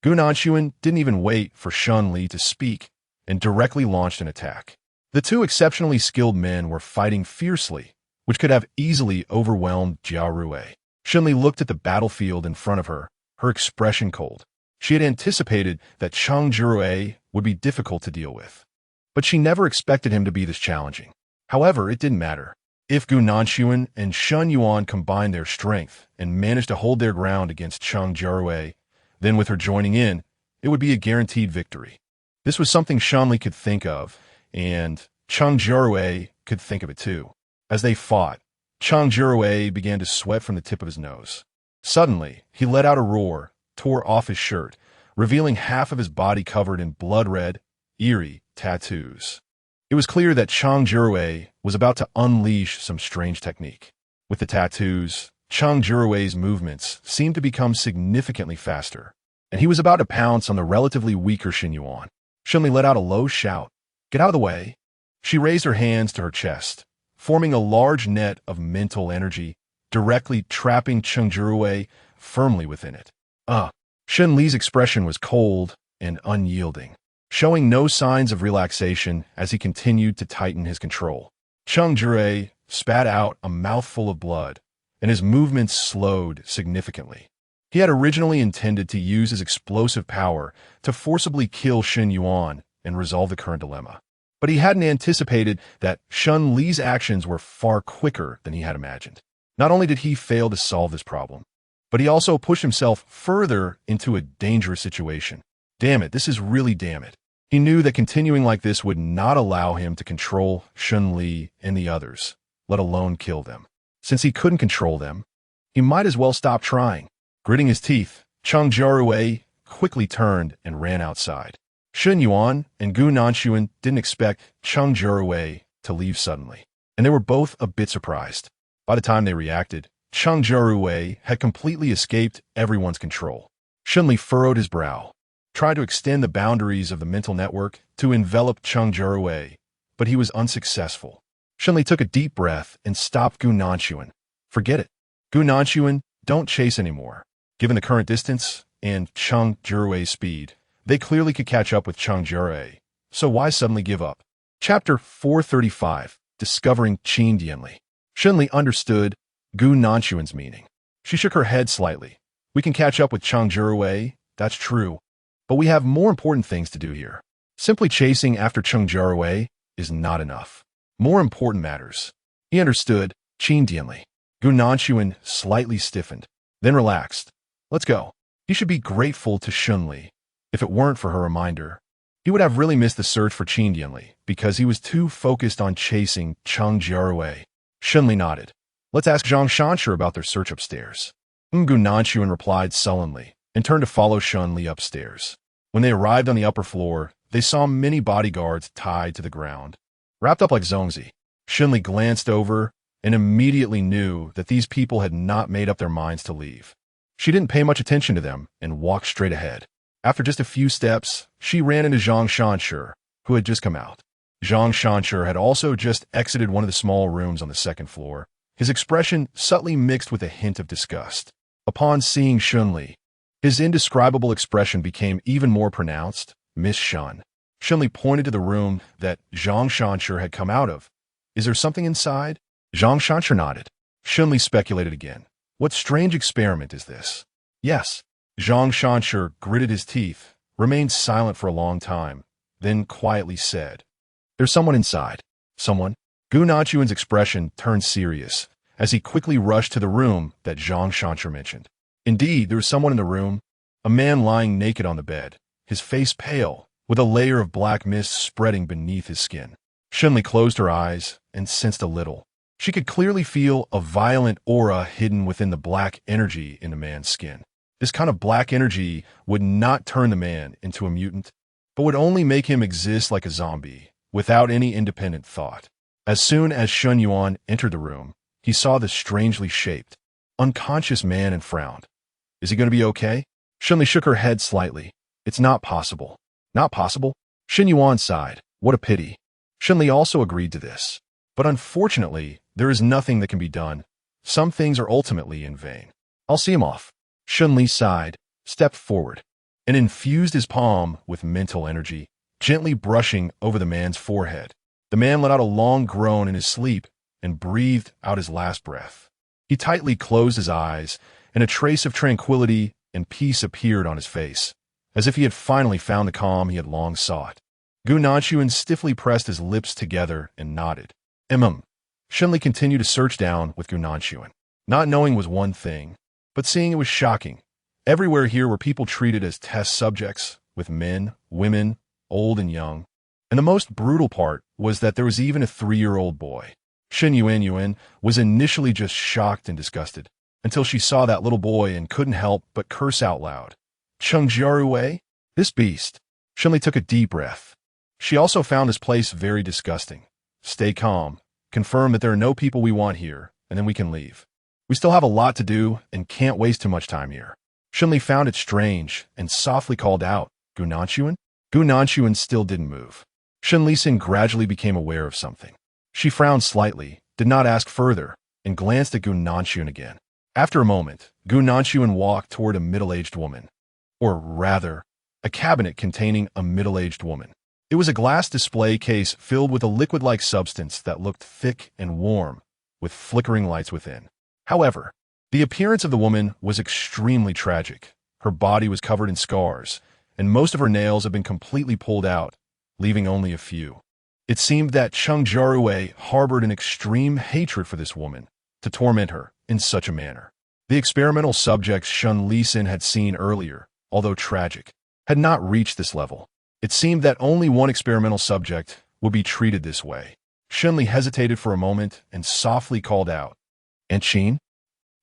Gu Nanxuan didn't even wait for Shen Li to speak and directly launched an attack. The two exceptionally skilled men were fighting fiercely, which could have easily overwhelmed Jiarui. Shen Li looked at the battlefield in front of her, her expression cold. She had anticipated that Cheng Jiarui would be difficult to deal with, but she never expected him to be this challenging. However, it didn't matter. If Gu Nanxuan and Shen Yuan combined their strength and managed to hold their ground against Cheng Jiarui, then with her joining in, it would be a guaranteed victory. This was something Shen Li could think of, and Cheng Jiarui could think of it too. As they fought, Cheng Jiarui began to sweat from the tip of his nose. Suddenly, he let out a roar, tore off his shirt, revealing half of his body covered in blood-red, eerie tattoos. It was clear that Cheng Jiarui was about to unleash some strange technique. With the tattoos, Cheng Jiarui's movements seemed to become significantly faster, and he was about to pounce on the relatively weaker Shen Yuan. Shen Li let out a low shout. Get out of the way. She raised her hands to her chest, forming a large net of mental energy, directly trapping Cheng Jiarui firmly within it. Shen Li's expression was cold and unyielding, showing no signs of relaxation as he continued to tighten his control. Cheng Jiarui spat out a mouthful of blood, and his movements slowed significantly. He had originally intended to use his explosive power to forcibly kill Shen Yuan and resolve the current dilemma. But he hadn't anticipated that Shen Li's actions were far quicker than he had imagined. Not only did he fail to solve this problem, but he also pushed himself further into a dangerous situation. Damn it, this is really damn it. He knew that continuing like this would not allow him to control Shen Li and the others, let alone kill them. Since he couldn't control them, he might as well stop trying. Gritting his teeth, Cheng Jiarui quickly turned and ran outside. Shen Yuan and Gu Nanxuan didn't expect Cheng Jiarui to leave suddenly, and they were both a bit surprised. By the time they reacted, Cheng Jiarui had completely escaped everyone's control. Shen Li furrowed his brow, tried to extend the boundaries of the mental network to envelop Cheng Jiarui, but he was unsuccessful. Shen Li took a deep breath and stopped Gu Nanxuan. Forget it. Gu Nanxuan, don't chase anymore. Given the current distance and Cheng Jiarui's speed, they clearly could catch up with Cheng Jiarui, so why suddenly give up? Chapter 435, Discovering Qin Dianli. Shen Li understood Gu Nanxuan's meaning. She shook her head slightly. We can catch up with Cheng Jiarui, that's true, but we have more important things to do here. Simply chasing after Cheng Jiarui is not enough. More important matters. He understood Qin Dianli. Gu Nanxuan slightly stiffened, then relaxed. Let's go. He should be grateful to Shen Li. If it weren't for her reminder, he would have really missed the search for Qin Dianli because he was too focused on chasing Cheng Jiarui. Shen Li nodded. Let's ask Zhang Shanshu about their search upstairs. Gu Nanxuan replied sullenly and turned to follow Shen Li upstairs. When they arrived on the upper floor, they saw many bodyguards tied to the ground, wrapped up like zombies. Shen Li glanced over and immediately knew that these people had not made up their minds to leave. She didn't pay much attention to them and walked straight ahead. After just a few steps, she ran into Zhang Shanshi, who had just come out. Zhang Shanshi had also just exited one of the small rooms on the second floor, his expression subtly mixed with a hint of disgust. Upon seeing Shen Li, his indescribable expression became even more pronounced. Miss Shen. Shen Li pointed to the room that Zhang Shanshi had come out of. Is there something inside? Zhang Shanshi nodded. Shen Li speculated again. What strange experiment is this? Yes. Zhang Shanshi gritted his teeth, remained silent for a long time, then quietly said, There's someone inside. Someone? Gu Nanchuan's expression turned serious as he quickly rushed to the room that Zhang Shanshi mentioned. Indeed, there was someone in the room, a man lying naked on the bed, his face pale, with a layer of black mist spreading beneath his skin. Shen Li closed her eyes and sensed a little. She could clearly feel a violent aura hidden within the black energy in the man's skin. This kind of black energy would not turn the man into a mutant, but would only make him exist like a zombie, without any independent thought. As soon as Shen Yuan entered the room, he saw the strangely shaped, unconscious man and frowned. Is he going to be okay? Shen Li shook her head slightly. It's not possible. Not possible? Shen Yuan sighed. What a pity. Shen Li also agreed to this. But unfortunately, there is nothing that can be done. Some things are ultimately in vain. I'll see him off. Shen Li sighed, stepped forward, and infused his palm with mental energy, gently brushing over the man's forehead. The man let out a long groan in his sleep and breathed out his last breath. He tightly closed his eyes, and a trace of tranquility and peace appeared on his face, as if he had finally found the calm he had long sought. Gu Nanchuan stiffly pressed his lips together and nodded. Shen Li continued to search down with Gu Nanchuan. Not knowing was one thing, but seeing it was shocking. Everywhere here were people treated as test subjects, with men, women, old and young. And the most brutal part was that there was even a 3-year-old boy. Shen Yuan was initially just shocked and disgusted, until she saw that little boy and couldn't help but curse out loud. Cheng Jiarui? This beast. Shen Li took a deep breath. She also found this place very disgusting. Stay calm. Confirm that there are no people we want here, and then we can leave. We still have a lot to do and can't waste too much time here. Shen Li found it strange and softly called out, Gu Nanchuan? Gu Nanchuan still didn't move. Shen Li gradually became aware of something. She frowned slightly, did not ask further, and glanced at Gu Nanchuan again. After a moment, Gu Nanchuan walked toward a middle-aged woman. Or rather, a cabinet containing a middle-aged woman. It was a glass display case filled with a liquid-like substance that looked thick and warm, with flickering lights within. However, the appearance of the woman was extremely tragic. Her body was covered in scars, and most of her nails had been completely pulled out, leaving only a few. It seemed that Cheng Jiarui harbored an extreme hatred for this woman, to torment her in such a manner. The experimental subjects Shen Li had seen earlier, although tragic, had not reached this level. It seemed that only one experimental subject would be treated this way. Shen Li hesitated for a moment and softly called out, Aunt Qin?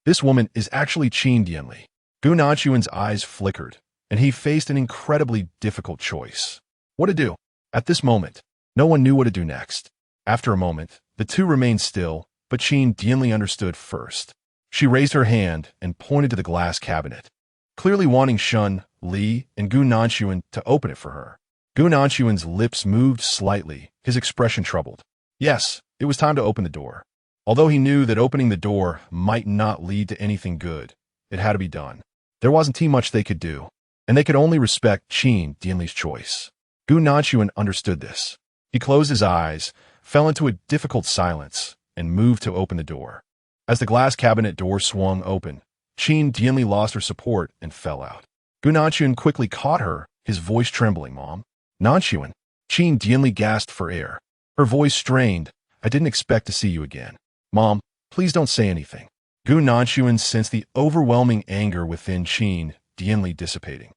This woman is actually Qin Dianli. Gu Nanchuan's eyes flickered, and he faced an incredibly difficult choice. What to do? At this moment, no one knew what to do next. After a moment, the two remained still, but Qin Dianli understood first. She raised her hand and pointed to the glass cabinet, clearly wanting Shen Li and Gu Nanchuan to open it for her. Gu Nanchuan's lips moved slightly, his expression troubled. Yes, it was time to open the door. Although he knew that opening the door might not lead to anything good, it had to be done. There wasn't too much they could do, and they could only respect Qin Dianli's choice. Gu Nanchuan understood this. He closed his eyes, fell into a difficult silence, and moved to open the door. As the glass cabinet door swung open, Qin Dianli lost her support and fell out. Gu Nanchuan quickly caught her, his voice trembling. Mom? Nanchuan? Qin Dianli gasped for air. Her voice strained. I didn't expect to see you again. Mom, please don't say anything. Gu Nanchuan sensed the overwhelming anger within Qin Dianli dissipating,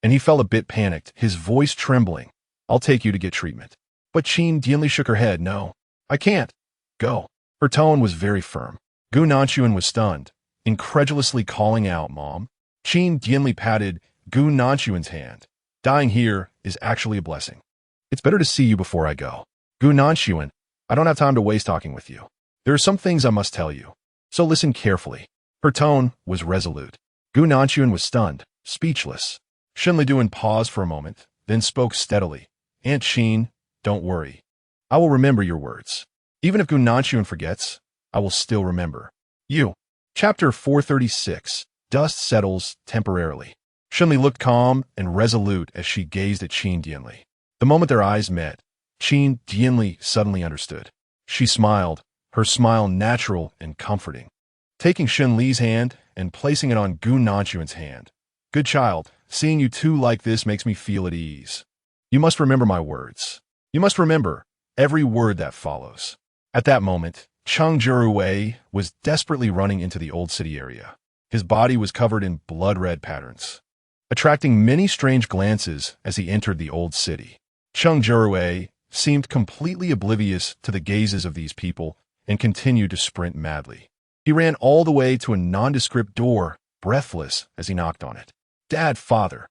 and he felt a bit panicked, his voice trembling. I'll take you to get treatment. But Qin Dianli shook her head. No, I can't. Go. Her tone was very firm. Gu Nanchuan was stunned, incredulously calling out, Mom. Qin Dianli patted Gu Nanchuan's hand. Dying here is actually a blessing. It's better to see you before I go. Gu Nanchuan, I don't have time to waste talking with you. There are some things I must tell you, so listen carefully. Her tone was resolute. Gu Nanchuan was stunned, speechless. Shen Li paused for a moment, then spoke steadily. Aunt Qin, don't worry. I will remember your words. Even if Gu Nanchuan forgets, I will still remember. You. Chapter 436. Dust settles temporarily. Shen Li looked calm and resolute as she gazed at Qin Dianli. The moment their eyes met, Qin Dianli suddenly understood. She smiled, her smile natural and comforting. Taking Shen Li's hand and placing it on Gu Nanchuan's hand. Good child, seeing you two like this makes me feel at ease. You must remember my words. You must remember every word that follows. At that moment, Cheng Jiarui was desperately running into the old city area. His body was covered in blood-red patterns, attracting many strange glances as he entered the old city. Cheng Jiarui seemed completely oblivious to the gazes of these people and continued to sprint madly. He ran all the way to a nondescript door, breathless as he knocked on it. Dad, father.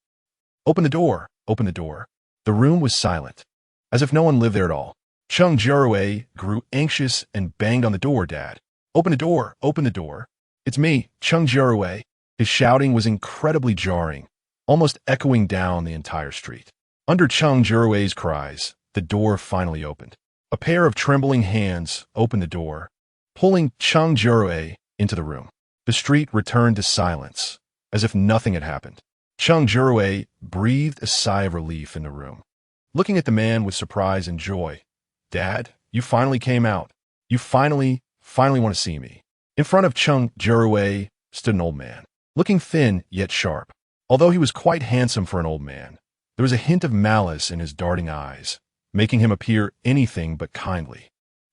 Open the door, open the door. The room was silent, as if no one lived there at all. Cheng Jiarui grew anxious and banged on the door. Dad, open the door, open the door. It's me, Cheng Jiarui. His shouting was incredibly jarring, almost echoing down the entire street. Under Cheng Jiarui's cries, the door finally opened. A pair of trembling hands opened the door, pulling Cheng Jiarui into the room. The street returned to silence, as if nothing had happened. Cheng Jiarui breathed a sigh of relief in the room, looking at the man with surprise and joy. Dad, you finally came out. You finally want to see me. In front of Cheng Jiarui stood an old man, looking thin yet sharp. Although he was quite handsome for an old man, there was a hint of malice in his darting eyes, making him appear anything but kindly.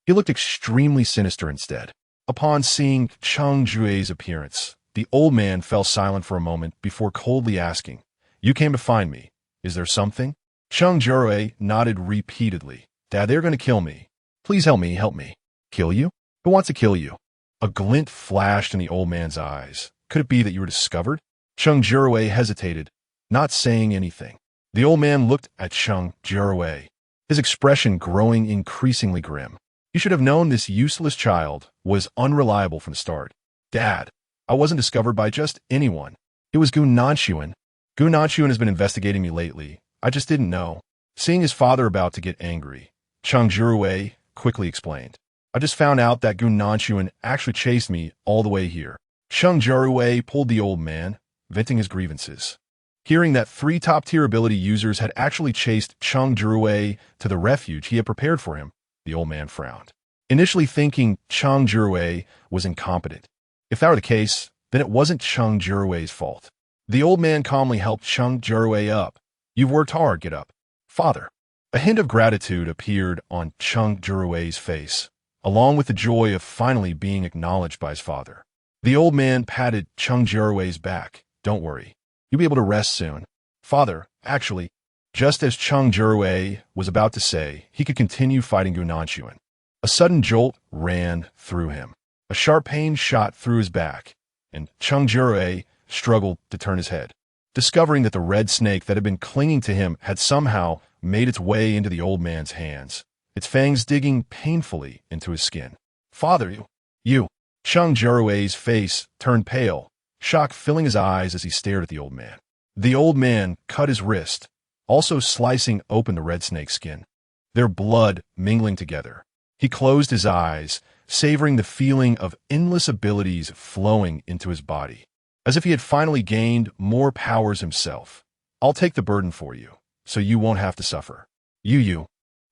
He looked extremely sinister instead. Upon seeing Cheng Jiarui's appearance, the old man fell silent for a moment before coldly asking, You came to find me. Is there something? Cheng Jiarui nodded repeatedly. Dad, they're going to kill me. Please help me, help me. Kill you? Who wants to kill you? A glint flashed in the old man's eyes. Could it be that you were discovered? Cheng Jiarui hesitated, not saying anything. The old man looked at Cheng Jiarui, his expression growing increasingly grim. You should have known this useless child was unreliable from the start. Dad, I wasn't discovered by just anyone. It was Gu Nanchuan. Gu Nanchuan has been investigating me lately. I just didn't know. Seeing his father about to get angry, Cheng Jiarui quickly explained. I just found out that Gu Nanchuan actually chased me all the way here. Cheng Jiarui pulled the old man, venting his grievances. Hearing that 3 top-tier ability users had actually chased Cheng Jiarui to the refuge he had prepared for him, the old man frowned, initially thinking Cheng Jiarui was incompetent. If that were the case, then it wasn't Cheng Jiarui's fault. The old man calmly helped Cheng Jiarui up. You've worked hard, get up. Father. A hint of gratitude appeared on Cheng Jiarui's face, along with the joy of finally being acknowledged by his father. The old man patted Cheng Jiarui's back. Don't worry. You'll be able to rest soon. Father, actually, just as Cheng Jiarui was about to say, he could continue fighting Gu Nanchuan. A sudden jolt ran through him. A sharp pain shot through his back, and Cheng Jiarui struggled to turn his head, discovering that the red snake that had been clinging to him had somehow made its way into the old man's hands, its fangs digging painfully into his skin. Father, you. Cheng Jiarui's face turned pale, shock filling his eyes as he stared at the old man. The old man cut his wrist, also slicing open the red snake's skin, their blood mingling together. He closed his eyes, savoring the feeling of endless abilities flowing into his body, as if he had finally gained more powers himself. I'll take the burden for you, so you won't have to suffer. You.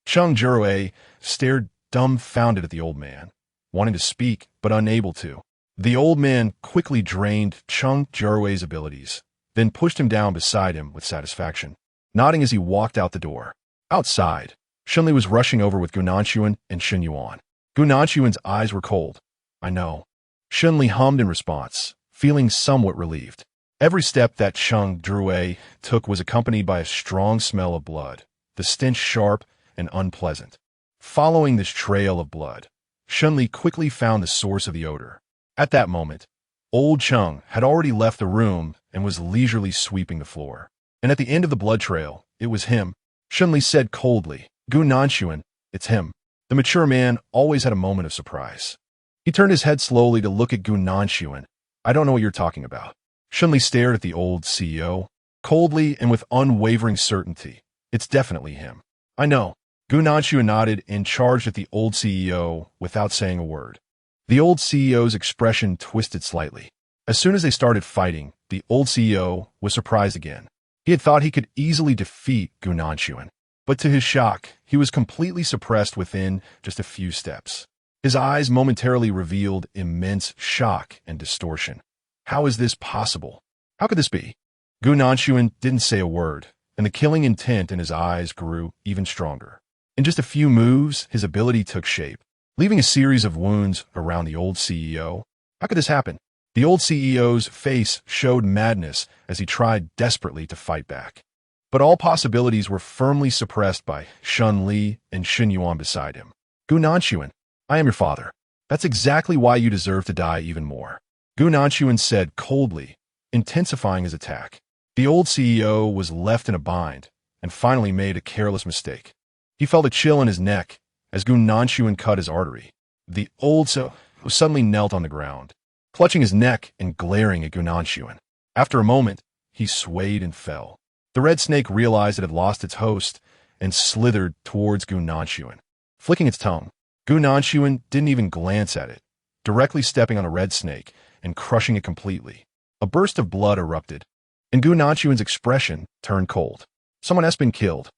Cheng Jiarui stared dumbfounded at the old man, wanting to speak but unable to. The old man quickly drained Cheng Jiarui's abilities, then pushed him down beside him with satisfaction, nodding as he walked out the door. Outside, Shen Li was rushing over with Gu Nanchuan and Shen Yuan. Gu Nanchuan's eyes were cold. I know. Shen Li hummed in response, feeling somewhat relieved. Every step that Cheng Jiarui took was accompanied by a strong smell of blood, the stench sharp and unpleasant. Following this trail of blood, Shen Li quickly found the source of the odor. At that moment, old Cheng had already left the room and was leisurely sweeping the floor. And at the end of the blood trail, it was him. Shen Li said coldly, Gu Nanchuan, it's him. The mature man always had a moment of surprise. He turned his head slowly to look at Gu Nanshuan. I don't know what you're talking about. Shen Li stared at the old CEO, coldly and with unwavering certainty. It's definitely him. I know. Gu Nanshuan nodded and charged at the old CEO without saying a word. The old CEO's expression twisted slightly. As soon as they started fighting, the old CEO was surprised again. He had thought he could easily defeat Gu Nanshuan, but to his shock, he was completely suppressed within just a few steps. His eyes momentarily revealed immense shock and distortion. How is this possible? How could this be? Gu Nanshuan didn't say a word, and the killing intent in his eyes grew even stronger. In just a few moves, his ability took shape, leaving a series of wounds around the old CEO. How could this happen? The old CEO's face showed madness as he tried desperately to fight back. But all possibilities were firmly suppressed by Shen Li and Shen Yuan beside him. Gu Nanshuan, I am your father. That's exactly why you deserve to die even more. Gu Nanshuan said coldly, intensifying his attack. The old CEO was left in a bind and finally made a careless mistake. He felt a chill in his neck as Gu Nanshuan cut his artery. The old CEO suddenly knelt on the ground, clutching his neck and glaring at Gu Nanshuan. After a moment, he swayed and fell. The red snake realized it had lost its host and slithered towards Gu Nanshuan, flicking its tongue. Gu Nanshuan didn't even glance at it, directly stepping on a red snake and crushing it completely. A burst of blood erupted, and Gu Nanshuan's expression turned cold. Someone has been killed.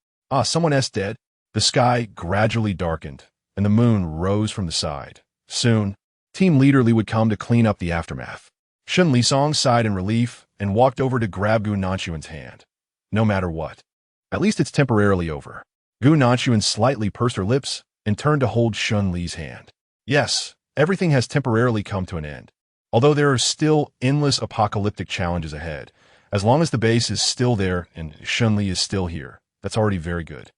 Someone has dead. The sky gradually darkened, and the moon rose from the side. Soon, Team Leader Li would come to clean up the aftermath. Shen Li sighed in relief and walked over to grab Gu Nanshuan's hand. No matter what. At least it's temporarily over. Gu Nanshuan slightly pursed her lips and turned to hold Shen Li's hand. Yes, everything has temporarily come to an end. Although there are still endless apocalyptic challenges ahead, as long as the base is still there and Shen Li is still here, that's already very good.